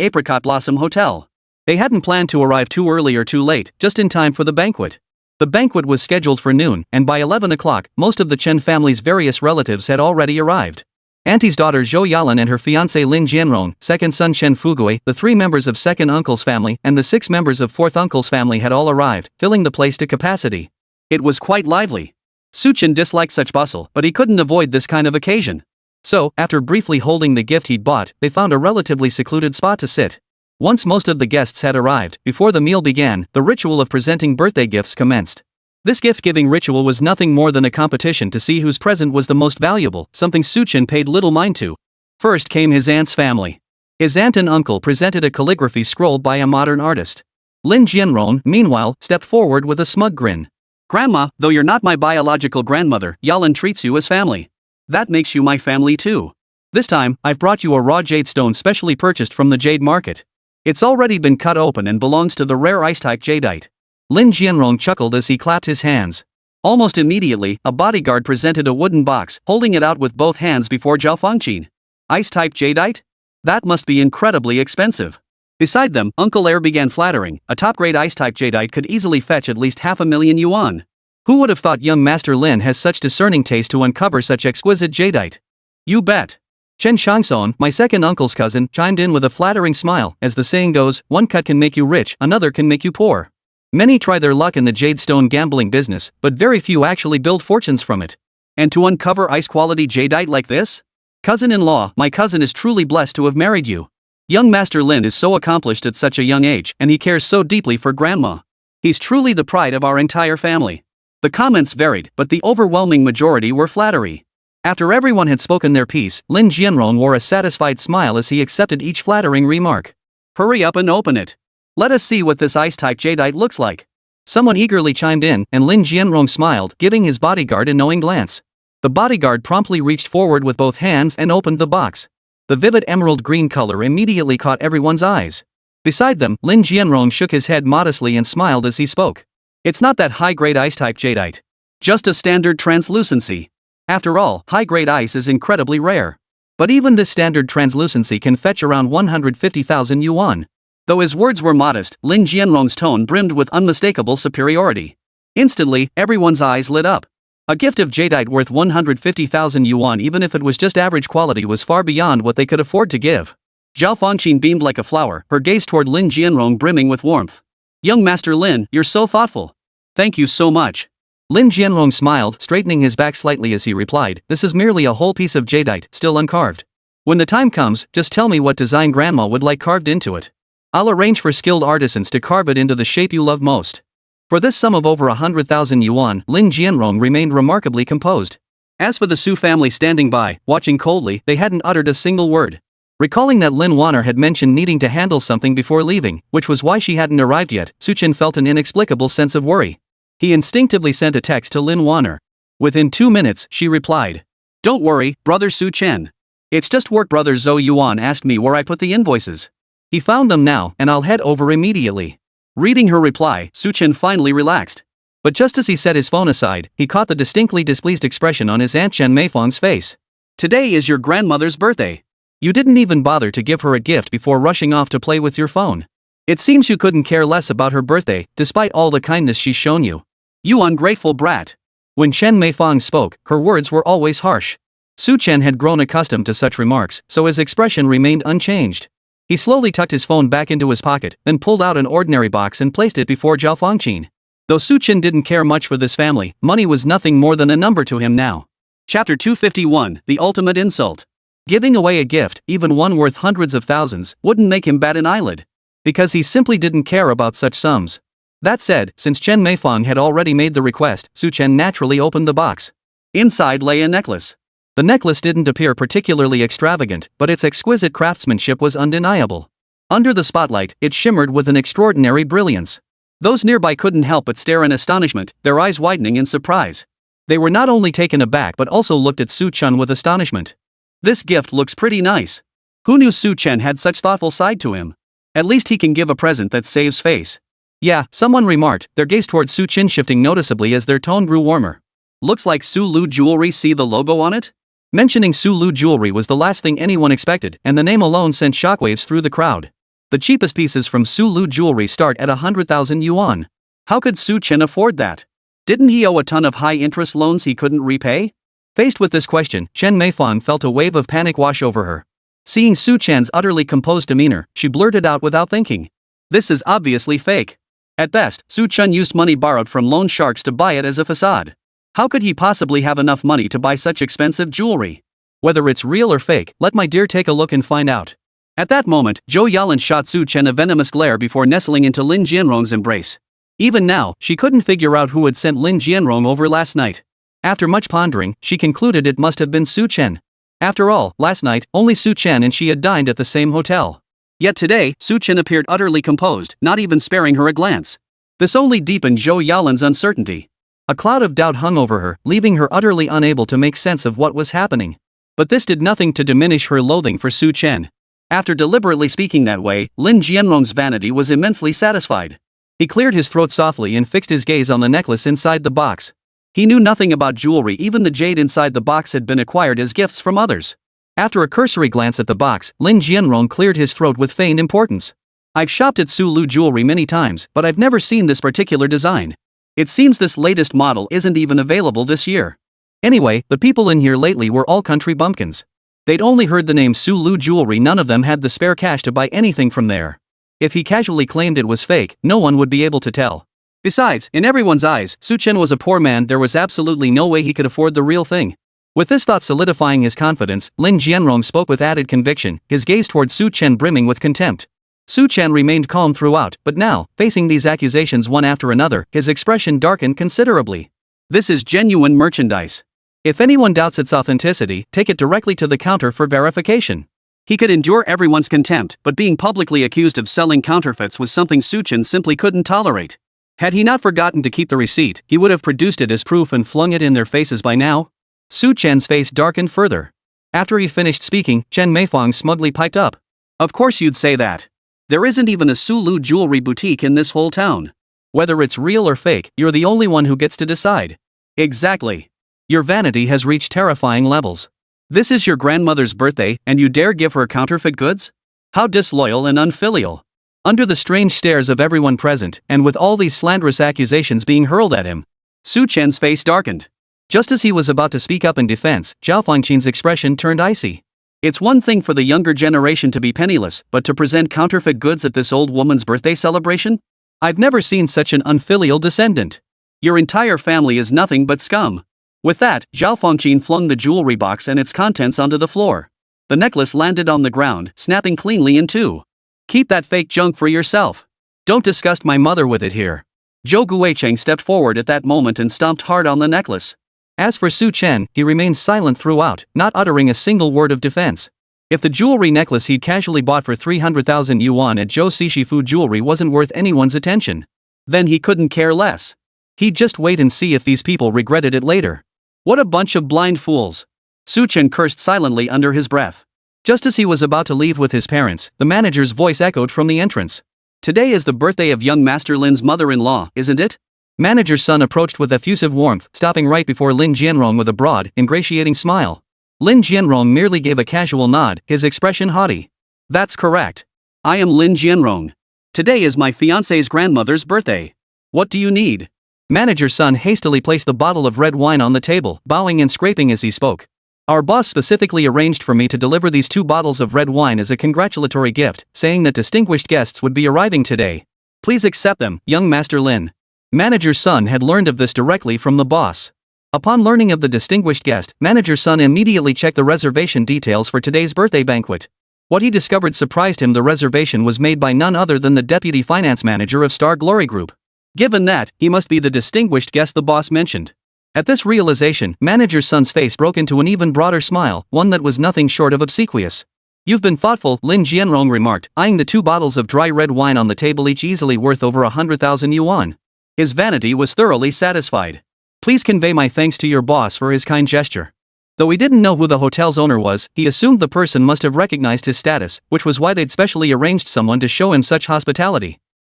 Apricot Blossom Hotel. They hadn't planned to arrive too early or too late, just in time for the banquet. The banquet was scheduled for noon, and by 11 o'clock, most of the Chen family's various relatives had already arrived. Auntie's daughter Zhou Yalan and her fiancé Lin Jianrong, second son Chen Fugui, the 3 members of second uncle's family, and the 6 members of fourth uncle's family had all arrived, filling the place to capacity. It was quite lively. Su Chen disliked such bustle, but he couldn't avoid this kind of occasion. So, after briefly holding the gift he'd bought, they found a relatively secluded spot to sit. Once most of the guests had arrived, before the meal began, the ritual of presenting birthday gifts commenced. This gift-giving ritual was nothing more than a competition to see whose present was the most valuable, something Su Chen paid little mind to. First came his aunt's family. His aunt and uncle presented a calligraphy scroll by a modern artist. Lin Jianrong, meanwhile, stepped forward with a smug grin. Grandma, though you're not my biological grandmother, Yalan treats you as family. That makes you my family too. This time, I've brought you a raw jade stone specially purchased from the jade market. It's already been cut open and belongs to the rare ice-type jadeite. Lin Jianrong chuckled as he clapped his hands. Almost immediately, a bodyguard presented a wooden box, holding it out with both hands before Zhao Fangqin. Ice-type jadeite? That must be incredibly expensive. Beside them, Uncle Air began flattering. A top-grade ice-type jadeite could easily fetch at least 500,000 yuan. Who would have thought young Master Lin has such discerning taste to uncover such exquisite jadeite? You bet. Chen Shangson, my second uncle's cousin, chimed in with a flattering smile. As the saying goes, one cut can make you rich, another can make you poor. Many try their luck in the jadestone gambling business, but very few actually build fortunes from it. And to uncover ice-quality jadeite like this? Cousin-in-law, my cousin is truly blessed to have married you. Young Master Lin is so accomplished at such a young age, and he cares so deeply for grandma. He's truly the pride of our entire family. The comments varied, but the overwhelming majority were flattery. After everyone had spoken their piece, Lin Jianrong wore a satisfied smile as he accepted each flattering remark. Hurry up and open it. Let us see what this ice-type jadeite looks like. Someone eagerly chimed in, and Lin Jianrong smiled, giving his bodyguard a knowing glance. The bodyguard promptly reached forward with both hands and opened the box. The vivid emerald green color immediately caught everyone's eyes. Beside them, Lin Jianrong shook his head modestly and smiled as he spoke. It's not that high-grade ice-type jadeite. Just a standard translucency. After all, high-grade ice is incredibly rare. But even this standard translucency can fetch around 150,000 yuan. Though his words were modest, Lin Jianrong's tone brimmed with unmistakable superiority. Instantly, everyone's eyes lit up. A gift of jadeite worth 150,000 yuan, even if it was just average quality, was far beyond what they could afford to give. Zhao Fangqin beamed like a flower, her gaze toward Lin Jianrong brimming with warmth. Young Master Lin, you're so thoughtful. Thank you so much. Lin Jianrong smiled, straightening his back slightly as he replied, this is merely a whole piece of jadeite, still uncarved. When the time comes, just tell me what design grandma would like carved into it. I'll arrange for skilled artisans to carve it into the shape you love most. For this sum of over 100,000 yuan, Lin Jianrong remained remarkably composed. As for the Su family standing by, watching coldly, they hadn't uttered a single word. Recalling that Lin Wanner had mentioned needing to handle something before leaving, which was why she hadn't arrived yet, Su Chen felt an inexplicable sense of worry. He instinctively sent a text to Lin Wanner. Within 2 minutes, she replied. Don't worry, brother Su Chen. It's just work. Brother Zhou Yuan asked me where I put the invoices. He found them now, and I'll head over immediately. Reading her reply, Su Chen finally relaxed. But just as he set his phone aside, he caught the distinctly displeased expression on his Aunt Chen Meifeng's face. Today is your grandmother's birthday. You didn't even bother to give her a gift before rushing off to play with your phone. It seems you couldn't care less about her birthday, despite all the kindness she's shown you. You ungrateful brat. When Chen Meifeng spoke, her words were always harsh. Su Chen had grown accustomed to such remarks, so his expression remained unchanged. He slowly tucked his phone back into his pocket, then pulled out an ordinary box and placed it before Zhao Fangqin. Though Su Chen didn't care much for this family, money was nothing more than a number to him now. Chapter 251, The Ultimate Insult. Giving away a gift, even one worth hundreds of thousands, wouldn't make him bat an eyelid. Because he simply didn't care about such sums. That said, since Chen Meifeng had already made the request, Su Chen naturally opened the box. Inside lay a necklace. The necklace didn't appear particularly extravagant, but its exquisite craftsmanship was undeniable. Under the spotlight, it shimmered with an extraordinary brilliance. Those nearby couldn't help but stare in astonishment, their eyes widening in surprise. They were not only taken aback but also looked at Su Chen with astonishment. This gift looks pretty nice. Who knew Su Chen had such thoughtful side to him? At least he can give a present that saves face. Yeah, someone remarked, their gaze toward Su Chen shifting noticeably as their tone grew warmer. Looks like Su Lu jewelry. See the logo on it? Mentioning Su Lu jewelry was the last thing anyone expected, and the name alone sent shockwaves through the crowd. The cheapest pieces from Su Lu jewelry start at 100,000 yuan. How could Su Chen afford that? Didn't he owe a ton of high-interest loans he couldn't repay? Faced with this question, Chen Meifeng felt a wave of panic wash over her. Seeing Su Chen's utterly composed demeanor, she blurted out without thinking. This is obviously fake. At best, Su Chen used money borrowed from loan sharks to buy it as a facade. How could he possibly have enough money to buy such expensive jewelry? Whether it's real or fake, let my dear take a look and find out. At that moment, Zhou Yalan shot Su Chen a venomous glare before nestling into Lin Jianrong's embrace. Even now, she couldn't figure out who had sent Lin Jianrong over last night. After much pondering, she concluded it must have been Su Chen. After all, last night, only Su Chen and she had dined at the same hotel. Yet today, Su Chen appeared utterly composed, not even sparing her a glance. This only deepened Zhou Yalan's uncertainty. A cloud of doubt hung over her, leaving her utterly unable to make sense of what was happening. But this did nothing to diminish her loathing for Su Chen. After deliberately speaking that way, Lin Jianrong's vanity was immensely satisfied. He cleared his throat softly and fixed his gaze on the necklace inside the box. He knew nothing about jewelry. Even the jade inside the box had been acquired as gifts from others. After a cursory glance at the box, Lin Jianrong cleared his throat with feigned importance. I've shopped at Su Lu jewelry many times, but I've never seen this particular design. It seems this latest model isn't even available this year. Anyway, the people in here lately were all country bumpkins. They'd only heard the name Su Lu jewelry. None of them had the spare cash to buy anything from there. If he casually claimed it was fake, no one would be able to tell. Besides, in everyone's eyes, Chen was a poor man. There was absolutely no way he could afford the real thing. With this thought solidifying his confidence, Lin Jianrong spoke with added conviction, his gaze toward Chen brimming with contempt. Chen remained calm throughout, but now, facing these accusations one after another, his expression darkened considerably. This is genuine merchandise. If anyone doubts its authenticity, take it directly to the counter for verification. He could endure everyone's contempt, but being publicly accused of selling counterfeits was something Chen simply couldn't tolerate. Had he not forgotten to keep the receipt, he would have produced it as proof and flung it in their faces by now. Chen's face darkened further. After he finished speaking, Chen Meifang smugly piped up. Of course you'd say that. There isn't even a Sulu jewelry boutique in this whole town. Whether it's real or fake, you're the only one who gets to decide. Exactly. Your vanity has reached terrifying levels. This is your grandmother's birthday, and you dare give her counterfeit goods? How disloyal and unfilial. Under the strange stares of everyone present, and with all these slanderous accusations being hurled at him, Chen's face darkened. Just as he was about to speak up in defense, Zhao Fengqin's expression turned icy. It's one thing for the younger generation to be penniless, but to present counterfeit goods at this old woman's birthday celebration? I've never seen such an unfilial descendant. Your entire family is nothing but scum. With that, Zhao Fengqin flung the jewelry box and its contents onto the floor. The necklace landed on the ground, snapping cleanly in two. Keep that fake junk for yourself. Don't disgust my mother with it here. Zhou Guicheng stepped forward at that moment and stomped hard on the necklace. As for Chen, he remained silent throughout, not uttering a single word of defense. If the jewelry necklace he'd casually bought for 300,000 yuan at Zhou Sishifu Jewelry wasn't worth anyone's attention, then he couldn't care less. He'd just wait and see if these people regretted it later. What a bunch of blind fools. Chen cursed silently under his breath. Just as he was about to leave with his parents, the manager's voice echoed from the entrance. Today is the birthday of young Master Lin's mother-in-law, isn't it? Manager's son approached with effusive warmth, stopping right before Lin Jianrong with a broad, ingratiating smile. Lin Jianrong merely gave a casual nod, his expression haughty. That's correct. I am Lin Jianrong. Today is my fiancé's grandmother's birthday. What do you need? Manager's son hastily placed the bottle of red wine on the table, bowing and scraping as he spoke. Our boss specifically arranged for me to deliver these 2 bottles of red wine as a congratulatory gift, saying that distinguished guests would be arriving today. Please accept them, young Master Lin. Manager's son had learned of this directly from the boss. Upon learning of the distinguished guest, Manager's son immediately checked the reservation details for today's birthday banquet. What he discovered surprised him. The reservation was made by none other than the deputy finance manager of Star Glory Group. Given that, he must be the distinguished guest the boss mentioned. At this realization, Manager's son's face broke into an even broader smile, one that was nothing short of obsequious. You've been thoughtful, Lin Jianrong remarked, eyeing the 2 bottles of dry red wine on the table, each easily worth over 100,000 yuan. His vanity was thoroughly satisfied. Please convey my thanks to your boss for his kind gesture. Though he didn't know who the hotel's owner was, he assumed the person must have recognized his status, which was why they'd specially arranged someone to show him such hospitality.